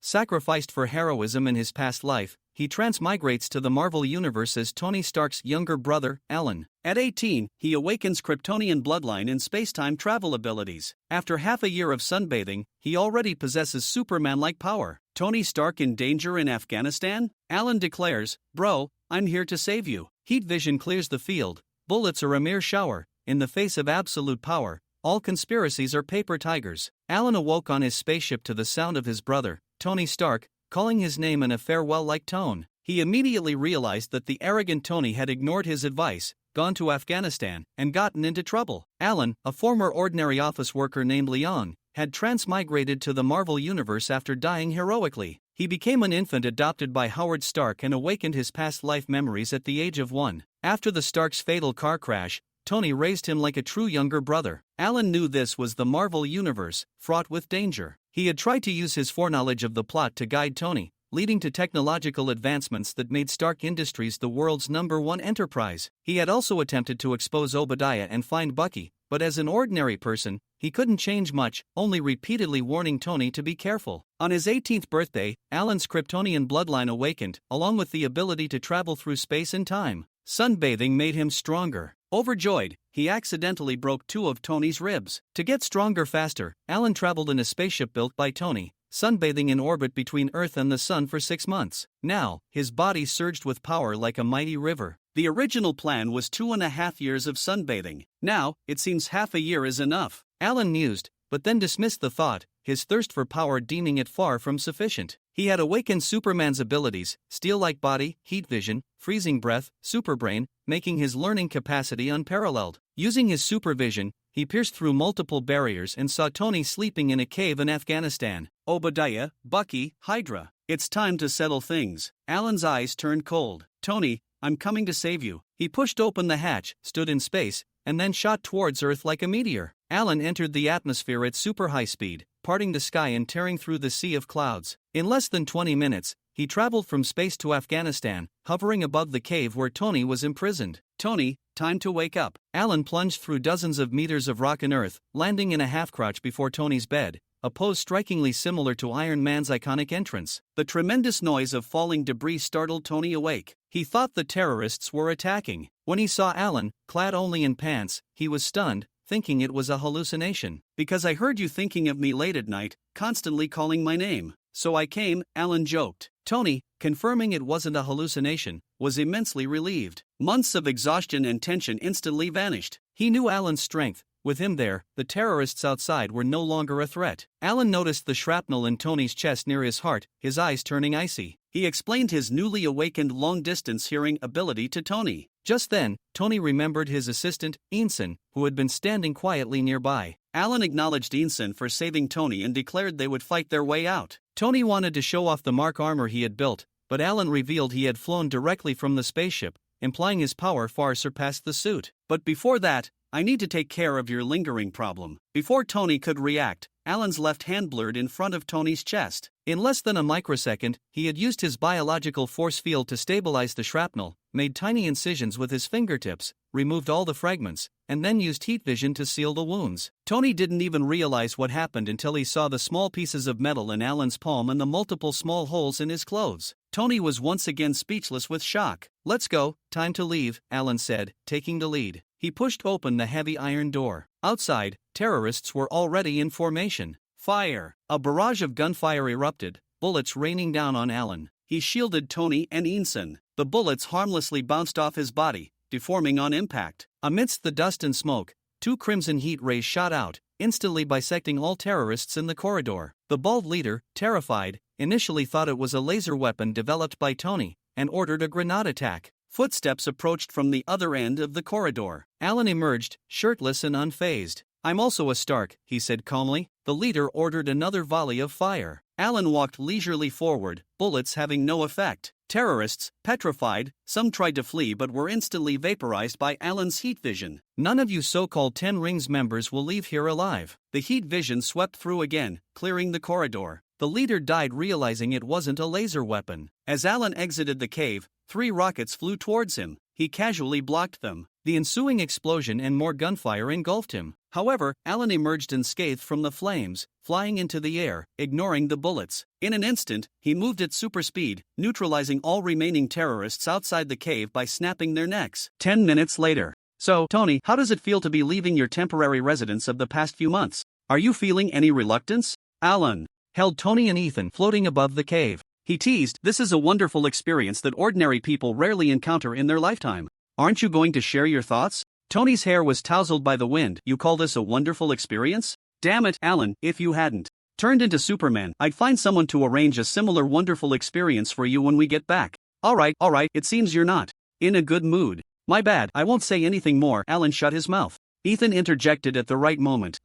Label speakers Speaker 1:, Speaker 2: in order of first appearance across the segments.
Speaker 1: sacrificed for heroism in his past life, he transmigrates to the Marvel Universe as Tony Stark's younger brother, Alan. At 18, he awakens Kryptonian bloodline and space-time travel abilities. After half a year of sunbathing, he already possesses Superman-like power. Tony Stark in danger in Afghanistan? Alan declares, "Bro, I'm here to save you." Heat vision clears the field. Bullets are a mere shower. In the face of absolute power, all conspiracies are paper tigers. Alan awoke on his spaceship to the sound of his brother, Tony Stark, calling his name in a farewell-like tone. He immediately realized that the arrogant Tony had ignored his advice, gone to Afghanistan, and gotten into trouble. Alan, a former ordinary office worker named Leon, had transmigrated to the Marvel Universe after dying heroically. He became an infant adopted by Howard Stark and awakened his past life memories at the age of 1. After the Starks' fatal car crash, Tony raised him like a true younger brother. Alan knew this was the Marvel Universe, fraught with danger. He had tried to use his foreknowledge of the plot to guide Tony, leading to technological advancements that made Stark Industries the world's #1 enterprise. He had also attempted to expose Obadiah and find Bucky, but as an ordinary person, he couldn't change much, only repeatedly warning Tony to be careful. On his 18th birthday, Alan's Kryptonian bloodline awakened, along with the ability to travel through space and time. Sunbathing made him stronger. Overjoyed, he accidentally broke 2 of Tony's ribs. To get stronger faster, Alan traveled in a spaceship built by Tony, sunbathing in orbit between Earth and the Sun for 6 months. Now, his body surged with power like a mighty river. The original plan was 2.5 years of sunbathing. Now, it seems half a year is enough. Alan mused, but then dismissed the thought, his thirst for power deeming it far from sufficient. He had awakened Superman's abilities, steel-like body, heat vision, freezing breath, superbrain, making his learning capacity unparalleled. Using his supervision, he pierced through multiple barriers and saw Tony sleeping in a cave in Afghanistan. Obadiah, Bucky, Hydra. It's time to settle things. Alan's eyes turned cold. Tony, I'm coming to save you. He pushed open the hatch, stood in space, and then shot towards Earth like a meteor. Alan entered the atmosphere at super high speed, parting the sky and tearing through the sea of clouds. In less than 20 minutes, he traveled from space to Afghanistan, hovering above the cave where Tony was imprisoned. Tony, time to wake up. Alan plunged through dozens of meters of rock and earth, landing in a half-crouch before Tony's bed, a pose strikingly similar to Iron Man's iconic entrance. The tremendous noise of falling debris startled Tony awake. He thought the terrorists were attacking. When he saw Alan, clad only in pants, he was stunned, thinking it was a hallucination. "Because I heard you thinking of me late at night, constantly calling my name. So I came," Alan joked. Tony, confirming it wasn't a hallucination, was immensely relieved. Months of exhaustion and tension instantly vanished. He knew Alan's strength. With him there, the terrorists outside were no longer a threat. Alan noticed the shrapnel in Tony's chest near his heart, his eyes turning icy. He explained his newly awakened long-distance hearing ability to Tony. Just then, Tony remembered his assistant, Ensign, who had been standing quietly nearby. Alan acknowledged Ensign for saving Tony and declared they would fight their way out. Tony wanted to show off the Mark armor he had built, but Alan revealed he had flown directly from the spaceship, implying his power far surpassed the suit. "But before that, I need to take care of your lingering problem." Before Tony could react, Alan's left hand blurred in front of Tony's chest. In less than a microsecond, he had used his biological force field to stabilize the shrapnel, made tiny incisions with his fingertips, removed all the fragments, and then used heat vision to seal the wounds. Tony didn't even realize what happened until he saw the small pieces of metal in Alan's palm and the multiple small holes in his clothes. Tony was once again speechless with shock. "Let's go, time to leave," Alan said, taking the lead. He pushed open the heavy iron door. Outside, terrorists were already in formation. Fire! A barrage of gunfire erupted, bullets raining down on Alan. He shielded Tony and Ensign. The bullets harmlessly bounced off his body, deforming on impact. Amidst the dust and smoke, 2 crimson heat rays shot out, instantly bisecting all terrorists in the corridor. The bald leader, terrified, initially thought it was a laser weapon developed by Tony, and ordered a grenade attack. Footsteps approached from the other end of the corridor. Alan emerged, shirtless and unfazed. "I'm also a Stark," he said calmly. The leader ordered another volley of fire. Alan walked leisurely forward, bullets having no effect. Terrorists, petrified, some tried to flee but were instantly vaporized by Alan's heat vision. "None of you so-called 10 Rings members will leave here alive." The heat vision swept through again, clearing the corridor. The leader died realizing it wasn't a laser weapon. As Alan exited the cave, 3 rockets flew towards him. he casually blocked them. The ensuing explosion and more gunfire engulfed him. However, Alan emerged unscathed from the flames, flying into the air, ignoring the bullets. In an instant, he moved at super speed, neutralizing all remaining terrorists outside the cave by snapping their necks. 10 minutes later. So, Tony, how does it feel to be leaving your temporary residence of the past few months? Are you feeling any reluctance? Alan held Tony and Ethan floating above the cave. He teased, "This is a wonderful experience that ordinary people rarely encounter in their lifetime. Aren't you going to share your thoughts?" Tony's hair was tousled by the wind. "You call this a wonderful experience? Damn it, Alan, if you hadn't turned into Superman, I'd find someone to arrange a similar wonderful experience for you when we get back." Alright, it seems you're not in a good mood. My bad, I won't say anything more." Alan shut his mouth. Ethan interjected at the right moment.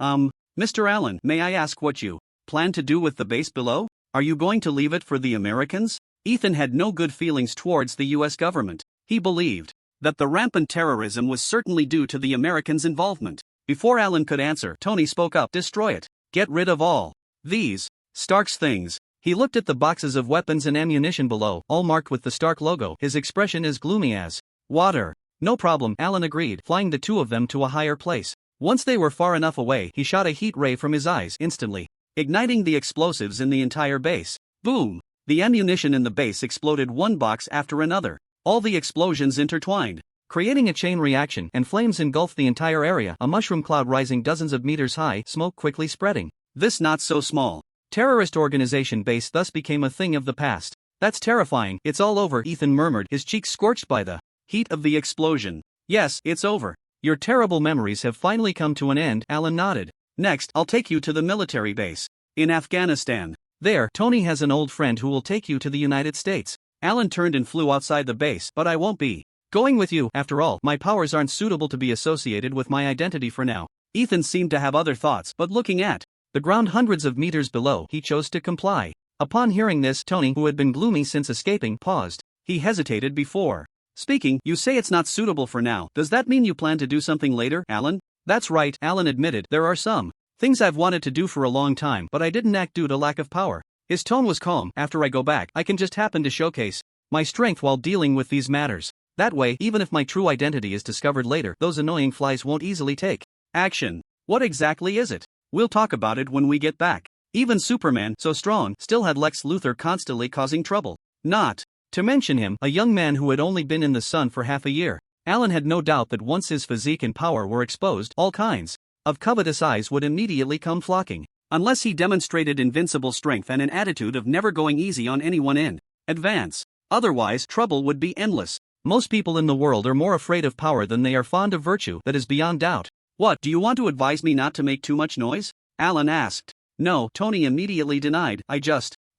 Speaker 1: Mr. Allen, may I ask what you plan to do with the base below? Are you going to leave it for the Americans?" Ethan had no good feelings towards the US government. He believed that the rampant terrorism was certainly due to the Americans' involvement. Before Alan could answer, Tony spoke up. "Destroy it. Get rid of all these Stark's things." He looked at the boxes of weapons and ammunition below, all marked with the Stark logo, his expression as gloomy as water. "No problem," Alan agreed, flying the two of them to a higher place. Once they were far enough away, he shot a heat ray from his eyes, instantly igniting the explosives in the entire base. Boom! The ammunition in the base exploded one box after another. All the explosions intertwined, creating a chain reaction, and flames engulfed the entire area, a mushroom cloud rising dozens of meters high, smoke quickly spreading. This not so small terrorist organization base thus became a thing of the past. "That's terrifying. It's all over," Ethan murmured, his cheeks scorched by the heat of the explosion. "Yes, it's over. Your terrible memories have finally come to an end," Alan nodded. "Next, I'll take you to the military base in Afghanistan. There, Tony has an old friend who will take you to the United States." Alan turned and flew outside the base. "But I won't be going with you. After all, my powers aren't suitable to be associated with my identity for now." Ethan seemed to have other thoughts, but looking at the ground hundreds of meters below, he chose to comply. Upon hearing this, Tony, who had been gloomy since escaping, paused. He hesitated before speaking. "You say it's not suitable for now. Does that mean you plan to do something later, Alan?" "That's right," Alan admitted. "There are some things I've wanted to do for a long time, but I didn't act due to lack of power." His tone was calm. "After I go back, I can just happen to showcase my strength while dealing with these matters. That way, even if my true identity is discovered later, those annoying flies won't easily take action." "What exactly is it?" "We'll talk about it when we get back." Even Superman, so strong, still had Lex Luthor constantly causing trouble. Not to mention him, a young man who had only been in the sun for half a year. Alan had no doubt that once his physique and power were exposed, all kinds of covetous eyes would immediately come flocking. Unless he demonstrated invincible strength and an attitude of never going easy on anyone in advance. Otherwise, trouble would be endless. Most people in the world are more afraid of power than they are fond of virtue, that is beyond doubt. "What, do you want to advise me not to make too much noise?" Alan asked. "No," Tony immediately denied.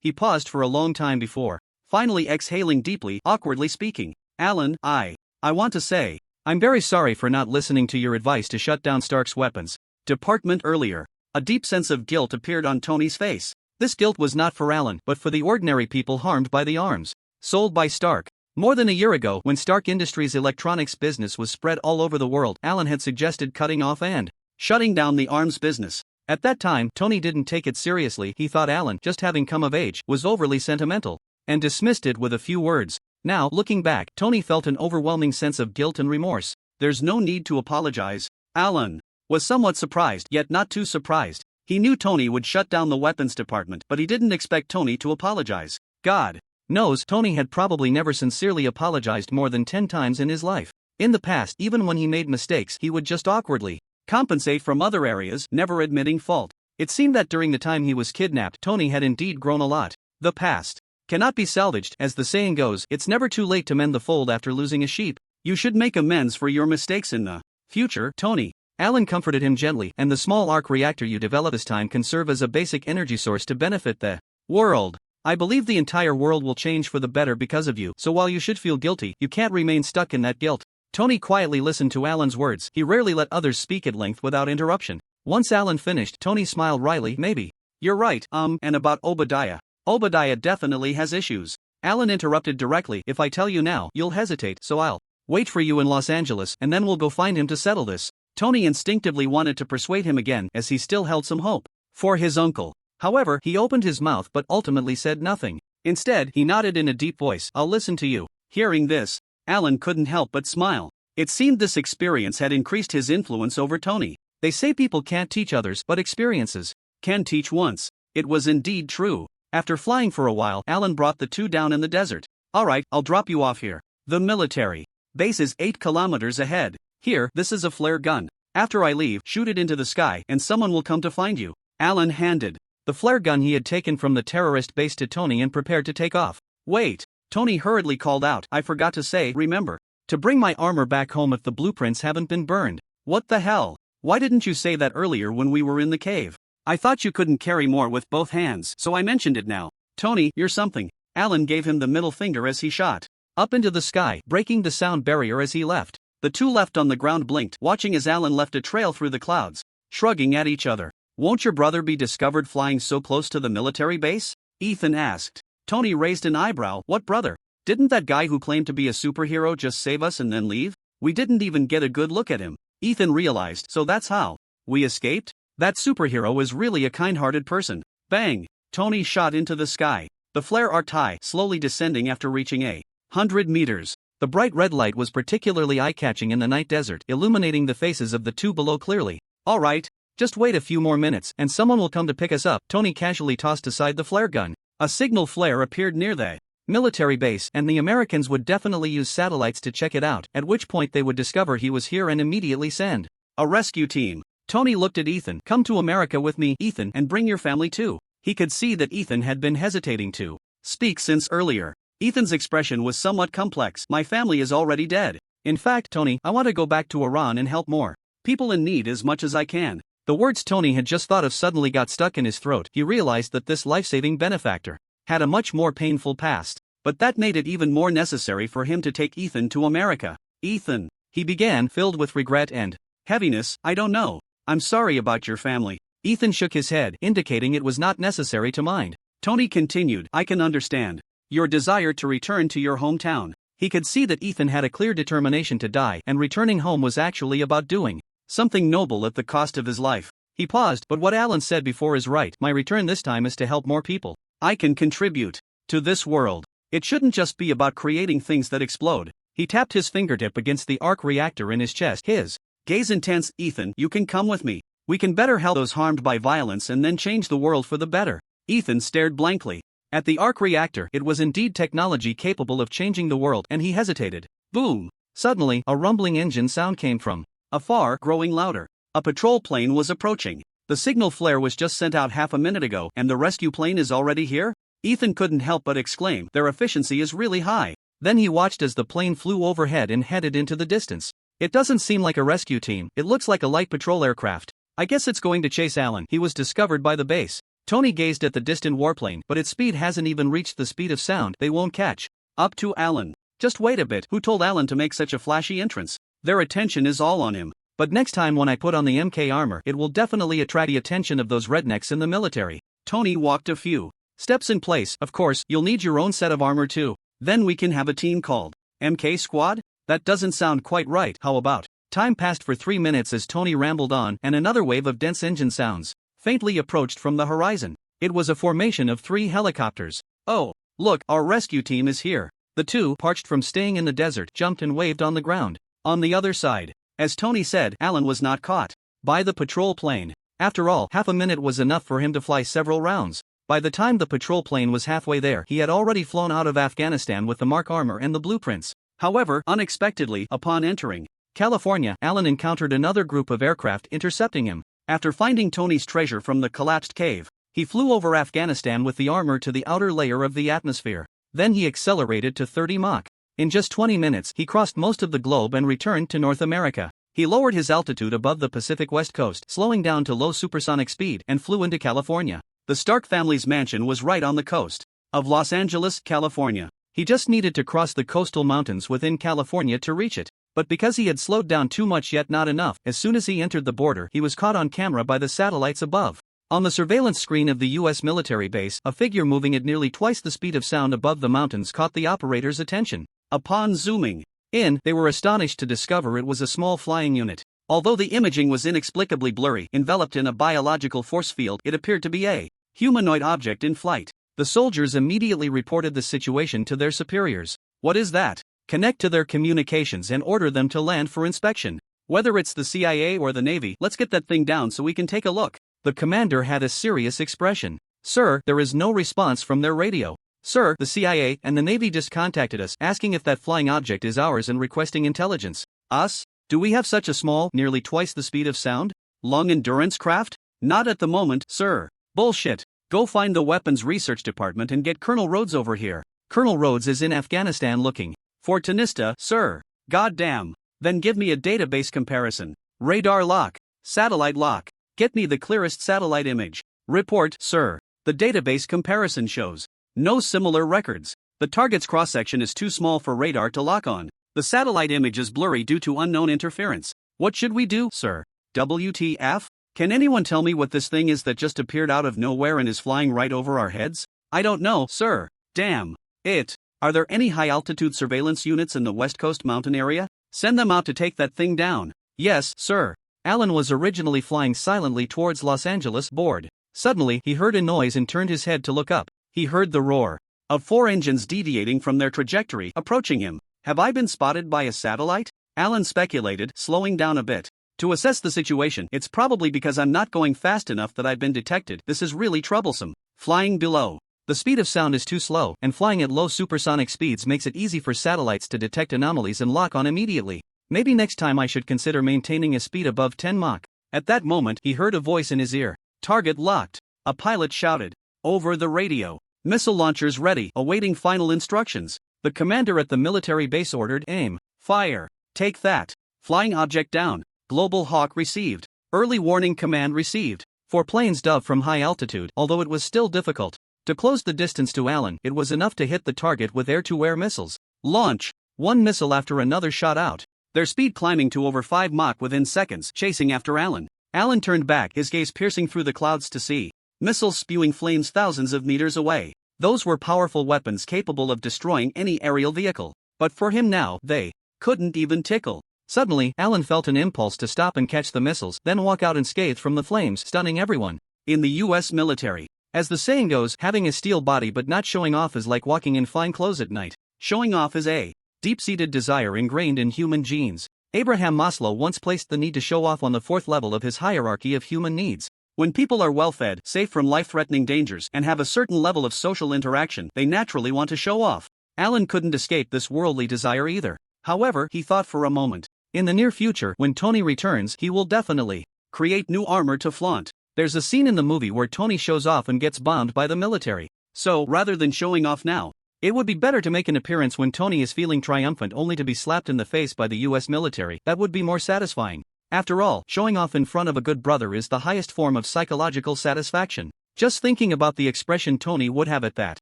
Speaker 1: He paused for a long time before finally exhaling deeply, awkwardly speaking. "Alan, I want to say, I'm very sorry for not listening to your advice to shut down Stark's weapons department earlier." A deep sense of guilt appeared on Tony's face. This guilt was not for Alan, but for the ordinary people harmed by the arms sold by Stark. More than a year ago, when Stark Industries' electronics business was spread all over the world, Alan had suggested cutting off and shutting down the arms business. At that time, Tony didn't take it seriously. He thought Alan, just having come of age, was overly sentimental, and dismissed it with a few words. Now, looking back, Tony felt an overwhelming sense of guilt and remorse. "There's no need to apologize." Alan was somewhat surprised, yet not too surprised. He knew Tony would shut down the weapons department, but he didn't expect Tony to apologize. God knows, Tony had probably never sincerely apologized more than 10 times in his life. In the past, even when he made mistakes, he would just awkwardly compensate from other areas, never admitting fault. It seemed that during the time he was kidnapped, Tony had indeed grown a lot. The past cannot be salvaged, as the saying goes. It's never too late to mend the fold after losing a sheep. You should make amends for your mistakes in the future, Tony. Alan comforted him gently, and the small arc reactor you develop this time can serve as a basic energy source to benefit the world. I believe the entire world will change for the better because of you, so while you should feel guilty, you can't remain stuck in that guilt. Tony quietly listened to Alan's words. He rarely let others speak at length without interruption. Once Alan finished, Tony smiled wryly. "Maybe you're right, and about Obadiah. Obadiah definitely has issues." Alan interrupted directly. "If I tell you now, you'll hesitate, so I'll wait for you in Los Angeles, and then we'll go find him to settle this." Tony instinctively wanted to persuade him again, as he still held some hope for his uncle. However, he opened his mouth but ultimately said nothing. Instead, he nodded in a deep voice. "I'll listen to you." Hearing this, Alan couldn't help but smile. It seemed this experience had increased his influence over Tony. They say people can't teach others, but experiences can teach once. It was indeed true. After flying for a while, Alan brought the two down in the desert. Alright, I'll drop you off here. The military base is 8 kilometers ahead. Here, this is a flare gun. After I leave, shoot it into the sky and someone will come to find you. Alan handed the flare gun he had taken from the terrorist base to Tony and prepared to take off. Wait, Tony hurriedly called out, I forgot to say, remember to bring my armor back home if the blueprints haven't been burned. What the hell? Why didn't you say that earlier when we were in the cave? I thought you couldn't carry more with both hands, so I mentioned it now. Tony, you're something. Alan gave him the middle finger as he shot up into the sky, breaking the sound barrier as he left. The two left on the ground blinked, watching as Alan left a trail through the clouds, shrugging at each other. Won't your brother be discovered flying so close to the military base? Ethan asked. Tony raised an eyebrow. What brother? Didn't that guy who claimed to be a superhero just save us and then leave? We didn't even get a good look at him. Ethan realized, so that's how we escaped? That superhero is really a kind-hearted person. Bang! Tony shot into the sky. The flare arced high, slowly descending after reaching 100 meters. The bright red light was particularly eye-catching in the night desert, illuminating the faces of the two below clearly. Alright, just wait a few more minutes and someone will come to pick us up. Tony casually tossed aside the flare gun. A signal flare appeared near the military base and the Americans would definitely use satellites to check it out, at which point they would discover he was here and immediately send a rescue team. Tony looked at Ethan. Come to America with me, Ethan, and bring your family too. He could see that Ethan had been hesitating to speak since earlier. Ethan's expression was somewhat complex. My family is already dead. In fact, Tony, I want to go back to Iran and help more people in need as much as I can. The words Tony had just thought of suddenly got stuck in his throat. He realized that this life-saving benefactor had a much more painful past. But that made it even more necessary for him to take Ethan to America. Ethan, he began, filled with regret and heaviness, I don't know. I'm sorry about your family. Ethan shook his head, indicating it was not necessary to mind. Tony continued, I can understand your desire to return to your hometown. He could see that Ethan had a clear determination to die, and returning home was actually about doing something noble at the cost of his life. He paused, but what Alan said before is right. My return this time is to help more people. I can contribute to this world. It shouldn't just be about creating things that explode. He tapped his fingertip against the arc reactor in his chest. His gaze intense. Ethan, you can come with me. We can better help those harmed by violence and then change the world for the better. Ethan stared blankly at the arc reactor. It was indeed technology capable of changing the world, and he hesitated. Boom! Suddenly, a rumbling engine sound came from afar, growing louder. A patrol plane was approaching. The signal flare was just sent out half a minute ago, and the rescue plane is already here? Ethan couldn't help but exclaim, their efficiency is really high. Then he watched as the plane flew overhead and headed into the distance. It doesn't seem like a rescue team, it looks like a light patrol aircraft. I guess it's going to chase Alan. He was discovered by the base. Tony gazed at the distant warplane, but its speed hasn't even reached the speed of sound. They won't catch up to Alan. Just wait a bit. Who told Alan to make such a flashy entrance? Their attention is all on him. But next time when I put on the MK armor, it will definitely attract the attention of those rednecks in the military. Tony walked a few steps in place. Of course, you'll need your own set of armor too. Then we can have a team called MK Squad? That doesn't sound quite right. How about? Time passed for 3 minutes as Tony rambled on, and another wave of dense engine sounds faintly approached from the horizon. It was a formation of 3 helicopters. Oh, look, our rescue team is here. The two, parched from staying in the desert, jumped and waved on the ground. On the other side, as Tony said, Alan was not caught by the patrol plane. After all, half a minute was enough for him to fly several rounds. By the time the patrol plane was halfway there, he had already flown out of Afghanistan with the mark armor and the blueprints. However, unexpectedly, upon entering California, Alan encountered another group of aircraft intercepting him. After finding Tony's treasure from the collapsed cave, he flew over Afghanistan with the armor to the outer layer of the atmosphere. Then he accelerated to 30 Mach. In just 20 minutes, he crossed most of the globe and returned to North America. He lowered his altitude above the Pacific West Coast, slowing down to low supersonic speed, and flew into California. The Stark family's mansion was right on the coast of Los Angeles, California. He just needed to cross the coastal mountains within California to reach it. But because he had slowed down too much yet not enough, as soon as he entered the border, he was caught on camera by the satellites above. On the surveillance screen of the U.S. military base, a figure moving at nearly twice the speed of sound above the mountains caught the operator's attention. Upon zooming in, they were astonished to discover it was a small flying unit. Although the imaging was inexplicably blurry, enveloped in a biological force field, it appeared to be a humanoid object in flight. The soldiers immediately reported the situation to their superiors. What is that? connect to their communications and order them to land for inspection. Whether it's the CIA or the Navy, let's get that thing down so we can take a look. The commander had a serious expression. Sir, there is no response from their radio. Sir, the CIA and the Navy just contacted us asking if that flying object is ours and requesting intelligence. Us? Do we have such a small, nearly twice the speed of sound, long-endurance craft? Not at the moment, sir. Bullshit. Go find the Weapons Research Department and get Colonel Rhodes over here. Colonel Rhodes is in Afghanistan looking for Tanista, sir. Goddamn. Then give me a database comparison. Radar lock. Satellite lock. Get me the clearest satellite image. Report, sir. The database comparison shows no similar records. The target's cross-section is too small for radar to lock on. The satellite image is blurry due to unknown interference. What should we do, sir? WTF? Can anyone tell me what this thing is that just appeared out of nowhere and is flying right over our heads? I don't know, sir. Damn. It. Are there any high-altitude surveillance units in the West Coast mountain area? Send them out to take that thing down. Yes, sir. Alan was originally flying silently towards Los Angeles, bored. Suddenly, he heard a noise and turned his head to look up. He heard the roar of 4 engines deviating from their trajectory, approaching him. Have I been spotted by a satellite? Alan speculated, slowing down a bit. To assess the situation, it's probably because I'm not going fast enough that I've been detected. This is really troublesome. Flying below. The speed of sound is too slow, and flying at low supersonic speeds makes it easy for satellites to detect anomalies and lock on immediately. Maybe next time I should consider maintaining a speed above 10 Mach. At that moment, he heard a voice in his ear. Target locked. A pilot shouted. Over the radio. Missile launchers ready, awaiting final instructions. The commander at the military base ordered aim, fire, take that. Flying object down. Global Hawk received. Early warning command received. For planes dove from high altitude, although it was still difficult to close the distance to Alan, it was enough to hit the target with air-to-air missiles. Launch. One missile after another shot out. Their speed climbing to over 5 Mach within seconds, chasing after Alan. Alan turned back, his gaze piercing through the clouds to see missiles spewing flames thousands of meters away. Those were powerful weapons capable of destroying any aerial vehicle. But for him now, they couldn't even tickle. Suddenly, Alan felt an impulse to stop and catch the missiles, then walk out unscathed from the flames, stunning everyone. In the US military, as the saying goes, having a steel body but not showing off is like walking in fine clothes at night. Showing off is a deep-seated desire ingrained in human genes. Abraham Maslow once placed the need to show off on the 4th level of his hierarchy of human needs. When people are well-fed, safe from life-threatening dangers, and have a certain level of social interaction, they naturally want to show off. Alan couldn't escape this worldly desire either. However, he thought for a moment. In the near future, when Tony returns, he will definitely create new armor to flaunt. There's a scene in the movie where Tony shows off and gets bombed by the military. So, rather than showing off now, it would be better to make an appearance when Tony is feeling triumphant only to be slapped in the face by the US military. That would be more satisfying. After all, showing off in front of a good brother is the highest form of psychological satisfaction. Just thinking about the expression Tony would have at that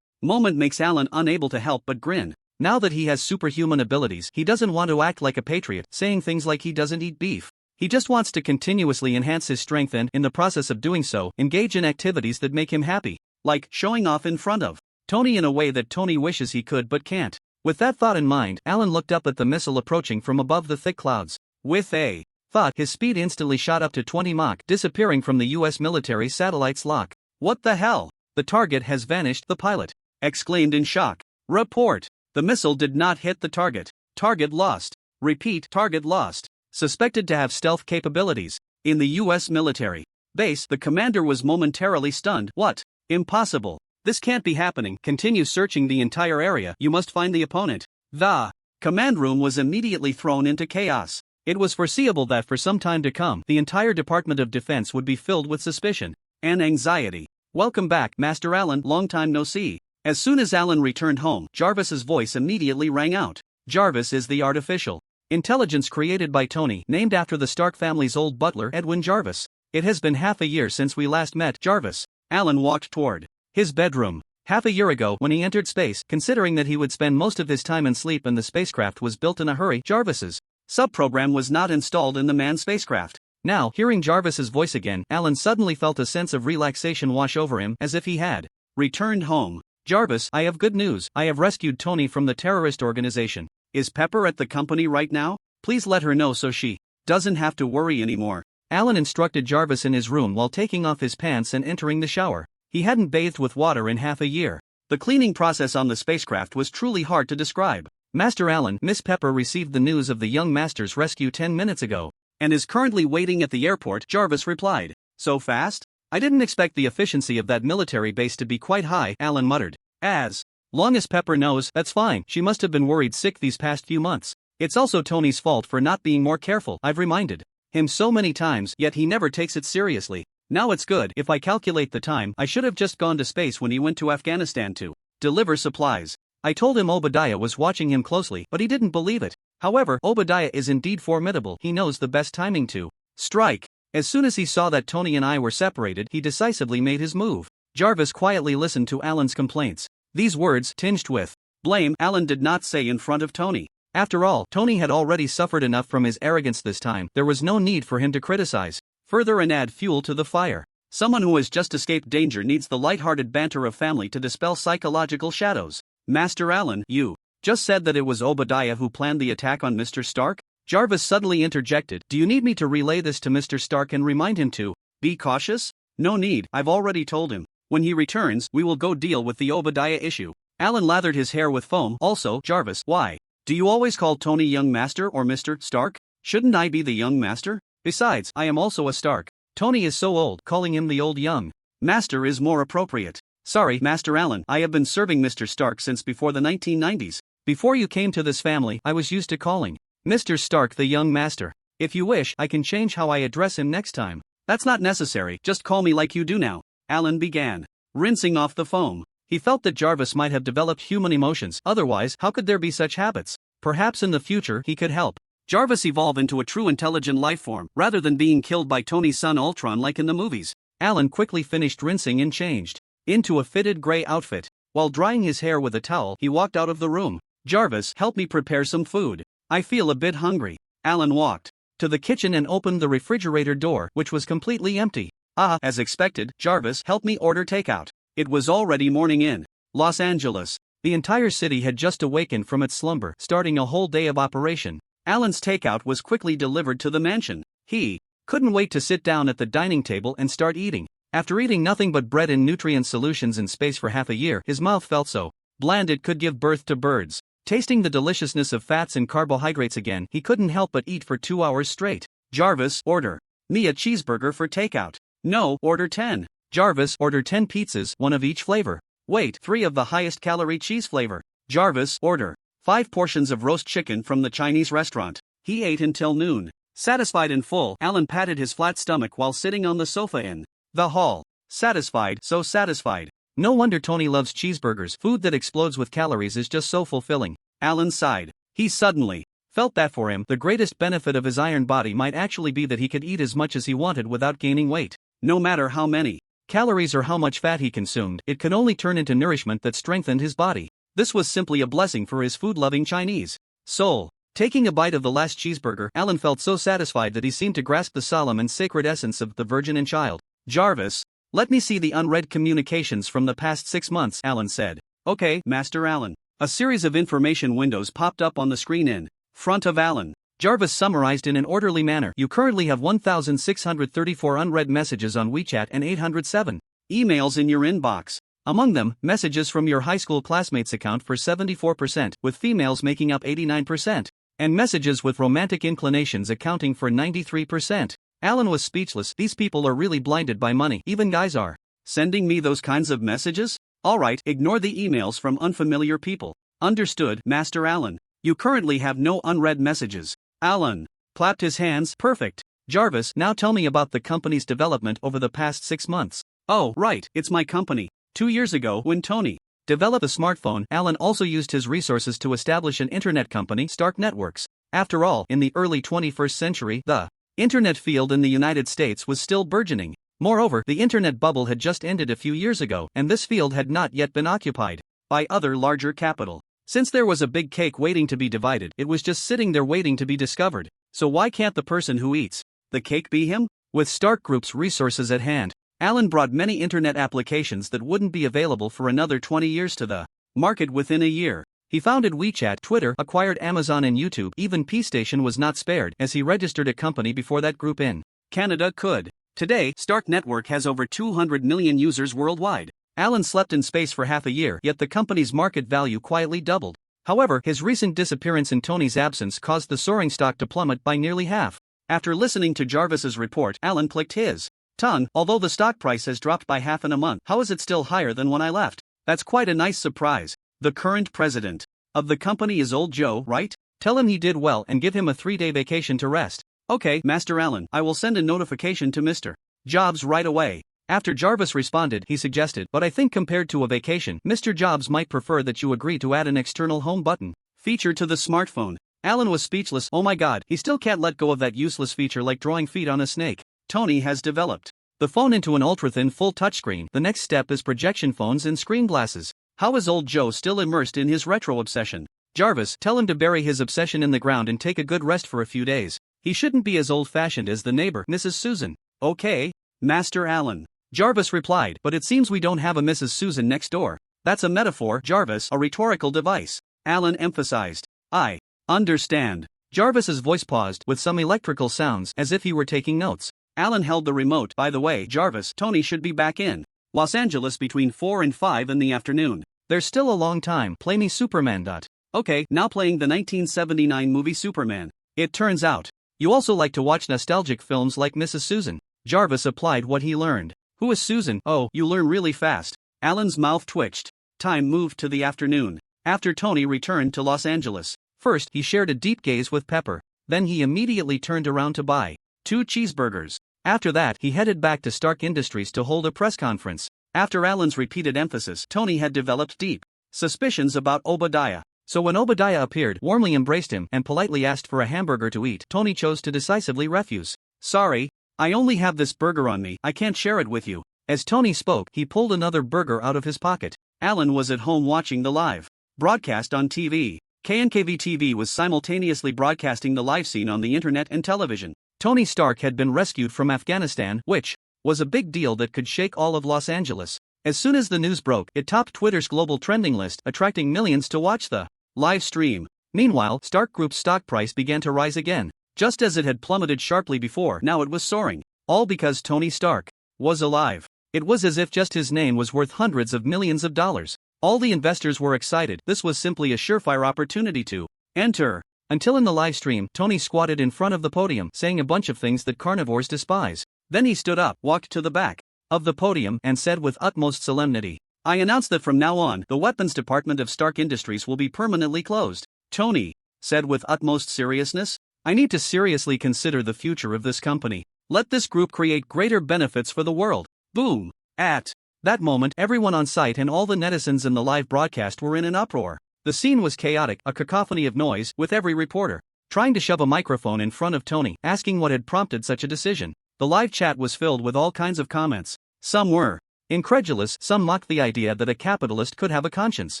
Speaker 1: moment makes Alan unable to help but grin. Now that he has superhuman abilities, he doesn't want to act like a patriot, saying things like he doesn't eat beef. He just wants to continuously enhance his strength and, in the process of doing so, engage in activities that make him happy. Like showing off in front of Tony in a way that Tony wishes he could but can't. With that thought in mind, Alan looked up at the missile approaching from above the thick clouds. With a thought, his speed instantly shot up to 20 Mach, disappearing from the US military satellite's lock. What the hell? The target has vanished, the pilot exclaimed in shock. Report. The missile did not hit the target. Target lost. Repeat, target lost. Suspected to have stealth capabilities. In the US military base, the commander was momentarily stunned. What? Impossible. This can't be happening. Continue searching the entire area. You must find the opponent. The command room was immediately thrown into chaos. It was foreseeable that for some time to come, the entire Department of Defense would be filled with suspicion and anxiety. Welcome back, Master Alan, long time no see. As soon as Alan returned home, Jarvis's voice immediately rang out. Jarvis is the artificial intelligence created by Tony, named after the Stark family's old butler, Edwin Jarvis. It has been half a year since we last met, Jarvis. Alan walked toward his bedroom. Half a year ago, when he entered space, considering that he would spend most of his time in sleep and the spacecraft was built in a hurry, Jarvis's subprogram was not installed in the manned spacecraft. Now, hearing Jarvis's voice again, Alan suddenly felt a sense of relaxation wash over him, as if he had returned home. Jarvis, I have good news. I have rescued Tony from the terrorist organization. Is Pepper at the company right now? Please let her know so she doesn't have to worry anymore. Alan instructed Jarvis in his room while taking off his pants and entering the shower. He hadn't bathed with water in half a year. The cleaning process on the spacecraft was truly hard to describe. Master Allen, Miss Pepper received the news of the young master's rescue 10 minutes ago, and is currently waiting at the airport, Jarvis replied. So fast? I didn't expect the efficiency of that military base to be quite high, Allen muttered. As long as Pepper knows, that's fine. She must have been worried sick these past few months. It's also Tony's fault for not being more careful. I've reminded him so many times, yet he never takes it seriously. Now it's good. If I calculate the time, I should have just gone to space when he went to Afghanistan to deliver supplies. I told him Obadiah was watching him closely, but he didn't believe it. However, Obadiah is indeed formidable. He knows the best timing to strike. As soon as he saw that Tony and I were separated, he decisively made his move. Jarvis quietly listened to Alan's complaints. These words, tinged with blame, Alan did not say in front of Tony. After all, Tony had already suffered enough from his arrogance this time. There was no need for him to criticize further and add fuel to the fire. Someone who has just escaped danger needs the light-hearted banter of family to dispel psychological shadows. Master Allen, you just said that it was Obadiah who planned the attack on Mr. Stark? Jarvis suddenly interjected. Do you need me to relay this to Mr. Stark and remind him to be cautious? No need, I've already told him. When he returns, we will go deal with the Obadiah issue. Alan lathered his hair with foam. Also, Jarvis, why do you always call Tony young master or Mr. Stark? Shouldn't I be the young master? Besides, I am also a Stark. Tony is so old, calling him the old young master is more appropriate. Sorry, Master Allen, I have been serving Mr. Stark since before the 1990s. Before you came to this family, I was used to calling Mr. Stark the young master. If you wish, I can change how I address him next time. That's not necessary, just call me like you do now. Alan began rinsing off the foam. He felt that Jarvis might have developed human emotions, otherwise, how could there be such habits? Perhaps in the future he could help Jarvis evolve into a true intelligent life form, rather than being killed by Tony's son Ultron like in the movies. Alan quickly finished rinsing and changed into a fitted gray outfit. While drying his hair with a towel, he walked out of the room. Jarvis, help me prepare some food. I feel a bit hungry. Alan walked to the kitchen and opened the refrigerator door, which was completely empty. As expected, Jarvis, help me order takeout. It was already morning in Los Angeles. The entire city had just awakened from its slumber, starting a whole day of operation. Alan's takeout was quickly delivered to the mansion. He couldn't wait to sit down at the dining table and start eating. After eating nothing but bread and nutrient solutions in space for half a year, his mouth felt so bland it could give birth to birds. Tasting the deliciousness of fats and carbohydrates again, he couldn't help but eat for 2 hours straight. Jarvis, order me a cheeseburger for takeout. No, order 10. Jarvis, order 10 pizzas, one of each flavor. Wait, 3 of the highest calorie cheese flavor. Jarvis, order 5 portions of roast chicken from the Chinese restaurant. He ate until noon. Satisfied and full, Alan patted his flat stomach while sitting on the sofa in the hall. Satisfied, so satisfied. No wonder Tony loves cheeseburgers. Food that explodes with calories is just so fulfilling. Alan sighed. He suddenly felt that for him, the greatest benefit of his iron body might actually be that he could eat as much as he wanted without gaining weight. No matter how many calories or how much fat he consumed, it could only turn into nourishment that strengthened his body. This was simply a blessing for his food-loving Chinese soul. Taking a bite of the last cheeseburger, Alan felt so satisfied that he seemed to grasp the solemn and sacred essence of the Virgin and Child. Jarvis, let me see the unread communications from the past 6 months, Alan said. Okay, Master Allen. A series of information windows popped up on the screen in front of Alan. Jarvis summarized in an orderly manner. You currently have 1,634 unread messages on WeChat and 807 emails in your inbox. Among them, messages from your high school classmates account for 74%, with females making up 89%, and messages with romantic inclinations accounting for 93%. Alan was speechless. These people are really blinded by money. Even guys are sending me those kinds of messages? Alright, ignore the emails from unfamiliar people. Understood, Master Allen. You currently have no unread messages. Alan clapped his hands. Perfect. Jarvis, now tell me about the company's development over the past 6 months. Oh, right, it's my company. 2 years ago, when Tony developed the smartphone, Alan also used his resources to establish an internet company, Stark Networks. After all, in the early 21st century, the internet field in the United States was still burgeoning. Moreover, the internet bubble had just ended a few years ago, and this field had not yet been occupied by other larger capital. Since there was a big cake waiting to be divided, it was just sitting there waiting to be discovered. So why can't the person who eats the cake be him? With Stark Group's resources at hand, Alan brought many internet applications that wouldn't be available for another 20 years to the market within a year. He founded WeChat, Twitter, acquired Amazon and YouTube. Even PStation was not spared, as he registered a company before that group in Canada could. Today, Stark Network has over 200 million users worldwide. Alan slept in space for half a year, yet the company's market value quietly doubled. However, his recent disappearance in Tony's absence caused the soaring stock to plummet by nearly half. After listening to Jarvis's report, Alan clicked his tongue. Although the stock price has dropped by half in a month, how is it still higher than when I left? That's quite a nice surprise. The current president of the company is old Joe, right? Tell him he did well and give him a 3-day vacation to rest. Okay, Master Allen, I will send a notification to Mr. Jobs right away. After Jarvis responded, he suggested, but I think compared to a vacation, Mr. Jobs might prefer that you agree to add an external home button feature to the smartphone. Alan was speechless. Oh my god, he still can't let go of that useless feature like drawing feet on a snake. Tony has developed the phone into an ultra-thin full touchscreen. The next step is projection phones and screen glasses. How is old Joe still immersed in his retro obsession? Jarvis, tell him to bury his obsession in the ground and take a good rest for a few days. He shouldn't be as old-fashioned as the neighbor, Mrs. Susan. Okay, Master Allen. Jarvis replied, but it seems we don't have a Mrs. Susan next door. That's a metaphor, Jarvis, a rhetorical device. Alan emphasized. I understand. Jarvis's voice paused with some electrical sounds as if he were taking notes. Alan held the remote. By the way, Jarvis, Tony should be back in Los Angeles between 4 and 5 in the afternoon. There's still a long time. Play me Superman. Okay, now playing the 1979 movie Superman. It turns out you also like to watch nostalgic films like Mrs. Susan. Jarvis applied what he learned. Who is Susan? Oh, you learn really fast. Alan's mouth twitched. Time moved to the afternoon. After Tony returned to Los Angeles, first he shared a deep gaze with Pepper. Then he immediately turned around to buy 2 cheeseburgers. After that, he headed back to Stark Industries to hold a press conference. After Alan's repeated emphasis, Tony had developed deep suspicions about Obadiah. So when Obadiah appeared, warmly embraced him, and politely asked for a hamburger to eat, Tony chose to decisively refuse. Sorry, I only have this burger on me, I can't share it with you. As Tony spoke, he pulled another burger out of his pocket. Alan was at home watching the live broadcast on TV. KNKV-TV was simultaneously broadcasting the live scene on the internet and television. Tony Stark had been rescued from Afghanistan, which was a big deal that could shake all of Los Angeles. As soon as the news broke, it topped Twitter's global trending list, attracting millions to watch the live stream. Meanwhile, Stark Group's stock price began to rise again. Just as it had plummeted sharply before, now it was soaring. All because Tony Stark was alive. It was as if just his name was worth hundreds of millions of dollars. All the investors were excited. This was simply a surefire opportunity to enter. Until in the live stream, Tony squatted in front of the podium, saying a bunch of things that carnivores despise. Then he stood up, walked to the back of the podium, and said with utmost solemnity, I announce that from now on, the weapons department of Stark Industries will be permanently closed. Tony said with utmost seriousness, I need to seriously consider the future of this company. Let this group create greater benefits for the world. Boom. At that moment, everyone on site and all the netizens in the live broadcast were in an uproar. The scene was chaotic, a cacophony of noise, with every reporter trying to shove a microphone in front of Tony, asking what had prompted such a decision. The live chat was filled with all kinds of comments. Some were incredulous, some mocked the idea that a capitalist could have a conscience.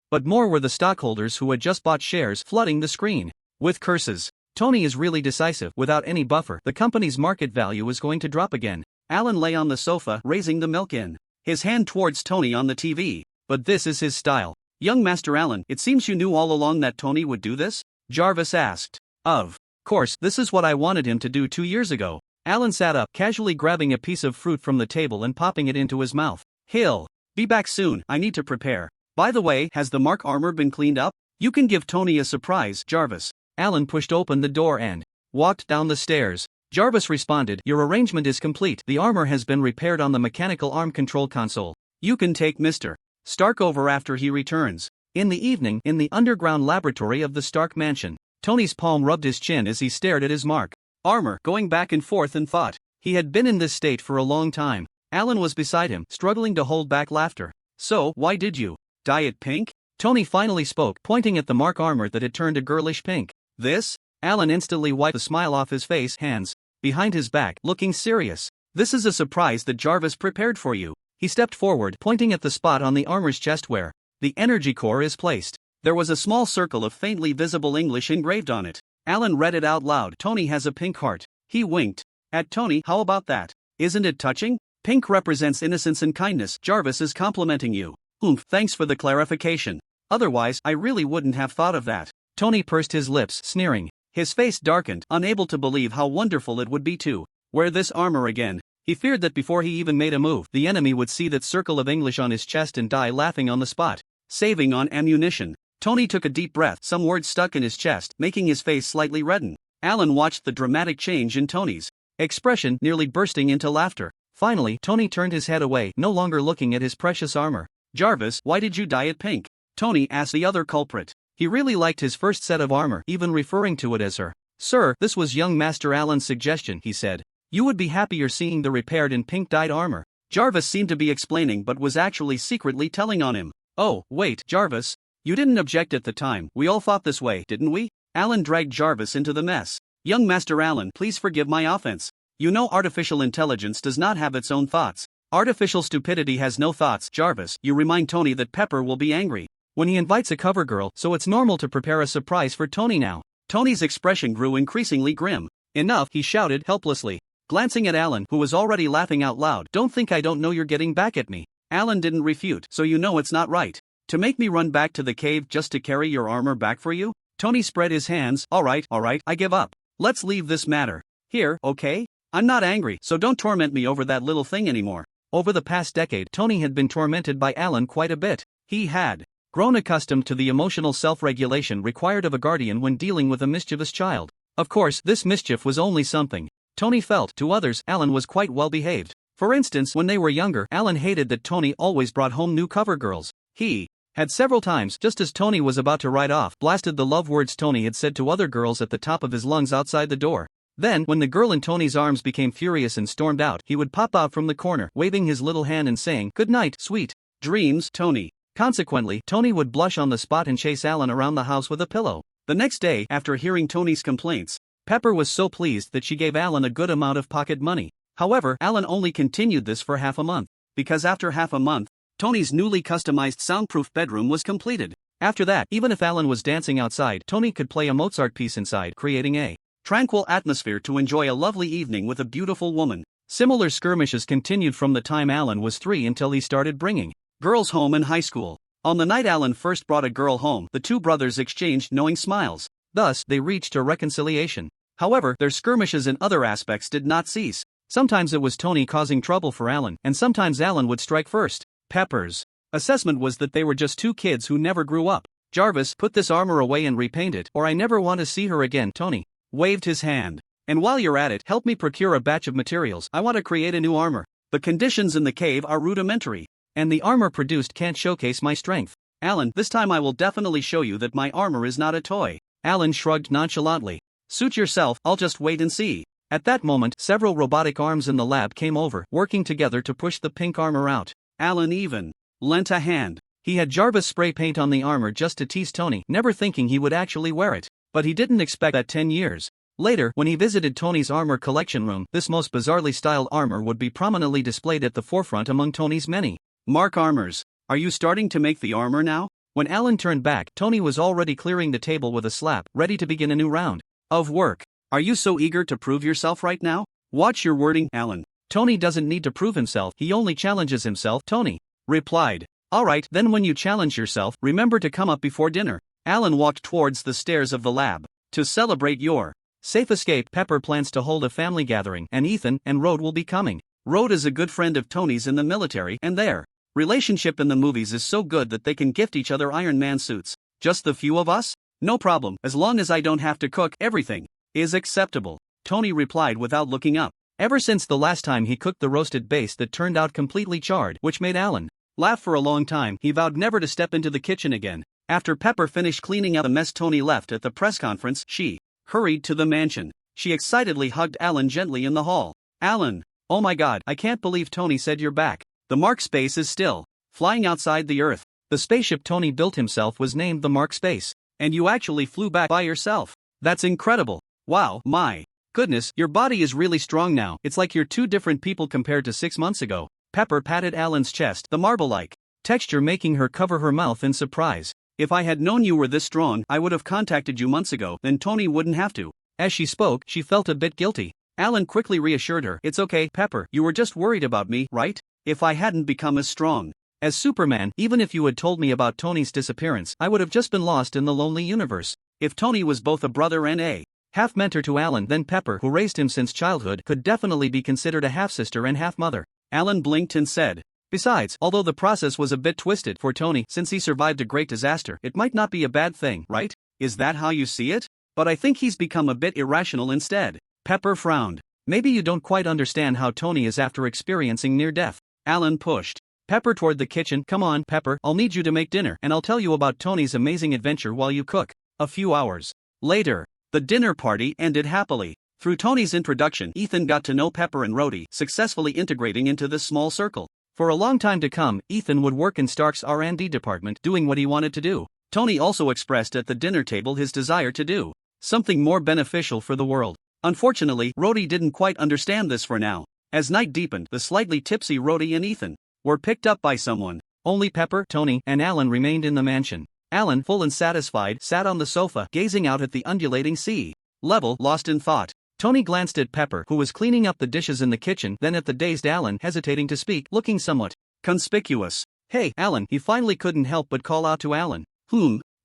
Speaker 1: But more were the stockholders who had just bought shares flooding the screen with curses. Tony is really decisive. Without any buffer, the company's market value is going to drop again. Alan lay on the sofa, raising the milk in his hand towards Tony on the TV. But this is his style. Young Master Alan, it seems you knew all along that Tony would do this? Jarvis asked. Of course, this is what I wanted him to do 2 years ago. Alan sat up, casually grabbing a piece of fruit from the table and popping it into his mouth. He'll be back soon, I need to prepare. By the way, has the Mark armor been cleaned up? You can give Tony a surprise, Jarvis. Alan pushed open the door and walked down the stairs. Jarvis responded, your arrangement is complete. The armor has been repaired on the mechanical arm control console. You can take Mr. Stark over after he returns. In the evening, in the underground laboratory of the Stark mansion, Tony's palm rubbed his chin as he stared at his Mark armor, going back and forth in thought. He had been in this state for a long time. Alan was beside him, struggling to hold back laughter. So, why did you dye it pink? Tony finally spoke, pointing at the Mark armor that had turned a girlish pink. This? Alan instantly wiped the smile off his face, hands behind his back, looking serious. This is a surprise that Jarvis prepared for you. He stepped forward, pointing at the spot on the armor's chest where the energy core is placed. There was a small circle of faintly visible English engraved on it. Alan read it out loud. Tony has a pink heart. He winked at Tony. How about that? Isn't it touching? Pink represents innocence and kindness. Jarvis is complimenting you. Oomph, thanks for the clarification. Otherwise, I really wouldn't have thought of that. Tony pursed his lips, sneering. His face darkened, unable to believe how wonderful it would be to wear this armor again. He feared that before he even made a move, the enemy would see that circle of English on his chest and die laughing on the spot. Saving on ammunition. Tony took a deep breath, some words stuck in his chest, making his face slightly redden. Alan watched the dramatic change in Tony's expression, nearly bursting into laughter. Finally, Tony turned his head away, no longer looking at his precious armor. Jarvis, why did you dye it pink? Tony asked the other culprit. He really liked his first set of armor, even referring to it as her. Sir, this was young Master Alan's suggestion, he said. You would be happier seeing the repaired in pink-dyed armor. Jarvis seemed to be explaining but was actually secretly telling on him. Oh, wait, Jarvis. You didn't object at the time, we all thought this way, didn't we? Alan dragged Jarvis into the mess. Young Master Alan, please forgive my offense. You know artificial intelligence does not have its own thoughts. Artificial stupidity has no thoughts, Jarvis. You remind Tony that Pepper will be angry when he invites a cover girl, so it's normal to prepare a surprise for Tony now. Tony's expression grew increasingly grim. Enough, he shouted helplessly, glancing at Alan, who was already laughing out loud. Don't think I don't know you're getting back at me. Alan didn't refute, so you know it's not right. To make me run back to the cave just to carry your armor back for you? Tony spread his hands. Alright, I give up. Let's leave this matter here, okay? I'm not angry, so don't torment me over that little thing anymore. Over the past decade, Tony had been tormented by Alan quite a bit. He had grown accustomed to the emotional self-regulation required of a guardian when dealing with a mischievous child. Of course, this mischief was only something Tony felt. To others, Alan was quite well behaved. For instance, when they were younger, Alan hated that Tony always brought home new cover girls. He had several times, just as Tony was about to ride off, blasted the love words Tony had said to other girls at the top of his lungs outside the door. Then, when the girl in Tony's arms became furious and stormed out, he would pop out from the corner, waving his little hand and saying, "Good night, sweet dreams, Tony." Consequently, Tony would blush on the spot and chase Alan around the house with a pillow. The next day, after hearing Tony's complaints, Pepper was so pleased that she gave Alan a good amount of pocket money. However, Alan only continued this for half a month, because after half a month, Tony's newly customized soundproof bedroom was completed. After that, even if Alan was dancing outside, Tony could play a Mozart piece inside, creating a tranquil atmosphere to enjoy a lovely evening with a beautiful woman. Similar skirmishes continued from the time Alan was 3 until he started bringing girls home in high school. On the night Alan first brought a girl home, the two brothers exchanged knowing smiles. Thus, they reached a reconciliation. However, their skirmishes in other aspects did not cease. Sometimes it was Tony causing trouble for Alan, and sometimes Alan would strike first. Pepper's assessment was that they were just two kids who never grew up. Jarvis, put this armor away and repaint it, or I never want to see her again. Tony waved his hand. And while you're at it, help me procure a batch of materials. I want to create a new armor. The conditions in the cave are rudimentary, and the armor produced can't showcase my strength. Alan, this time I will definitely show you that my armor is not a toy. Alan shrugged nonchalantly. Suit yourself, I'll just wait and see. At that moment, several robotic arms in the lab came over, working together to push the pink armor out. Alan even lent a hand. He had Jarvis spray paint on the armor just to tease Tony, never thinking he would actually wear it. But he didn't expect that 10 years later, when he visited Tony's armor collection room, this most bizarrely styled armor would be prominently displayed at the forefront among Tony's many Mark armors. Are you starting to make the armor now? When Alan turned back, Tony was already clearing the table with a slap, ready to begin a new round of work. Are you so eager to prove yourself right now? Watch your wording, Alan. Tony doesn't need to prove himself, he only challenges himself, Tony replied. Alright, then when you challenge yourself, remember to come up before dinner. Alan walked towards the stairs of the lab. To celebrate your safe escape, Pepper plans to hold a family gathering, and Ethan and Rode will be coming. Rode is a good friend of Tony's in the military, and their relationship in the movies is so good that they can gift each other Iron Man suits. Just the few of us? No problem, as long as I don't have to cook. Everything is acceptable, Tony replied without looking up. Ever since the last time he cooked the roasted base that turned out completely charred, which made Alan laugh for a long time, he vowed never to step into the kitchen again. After Pepper finished cleaning up the mess Tony left at the press conference, she hurried to the mansion. She excitedly hugged Alan gently in the hall. Alan, oh my god, I can't believe Tony said you're back. The Mark Space is still flying outside the Earth. The spaceship Tony built himself was named the Mark Space. And you actually flew back by yourself. That's incredible. Wow, my goodness, your body is really strong now. It's like you're two different people compared to 6 months ago. Pepper patted Alan's chest, the marble-like texture making her cover her mouth in surprise. If I had known you were this strong, I would have contacted you months ago, then Tony wouldn't have to. As she spoke, she felt a bit guilty. Alan quickly reassured her. It's okay, Pepper, you were just worried about me, right? If I hadn't become as strong as Superman, even if you had told me about Tony's disappearance, I would have just been lost in the lonely universe. If Tony was both a brother and a half-mentor to Alan, then Pepper, who raised him since childhood, could definitely be considered a half-sister and half-mother. Alan blinked and said, Besides, although the process was a bit twisted for Tony since he survived a great disaster, it might not be a bad thing, right? Is that how you see it? But I think he's become a bit irrational instead. Pepper frowned. Maybe you don't quite understand how Tony is after experiencing near death. Alan pushed Pepper toward the kitchen. Come on, Pepper, I'll need you to make dinner and I'll tell you about Tony's amazing adventure while you cook. A few hours later, the dinner party ended happily. Through Tony's introduction, Ethan got to know Pepper and Rhodey, successfully integrating into this small circle. For a long time to come, Ethan would work in Stark's R&D department doing what he wanted to do. Tony also expressed at the dinner table his desire to do something more beneficial for the world. Unfortunately, Rhodey didn't quite understand this for now. As night deepened, the slightly tipsy Rhodey and Ethan were picked up by someone. Only Pepper, Tony, and Alan remained in the mansion. Alan, full and satisfied, sat on the sofa, gazing out at the undulating sea level, lost in thought. Tony glanced at Pepper, who was cleaning up the dishes in the kitchen, then at the dazed Alan, hesitating to speak, looking somewhat conspicuous. Hey, Alan, he finally couldn't help but call out to Alan.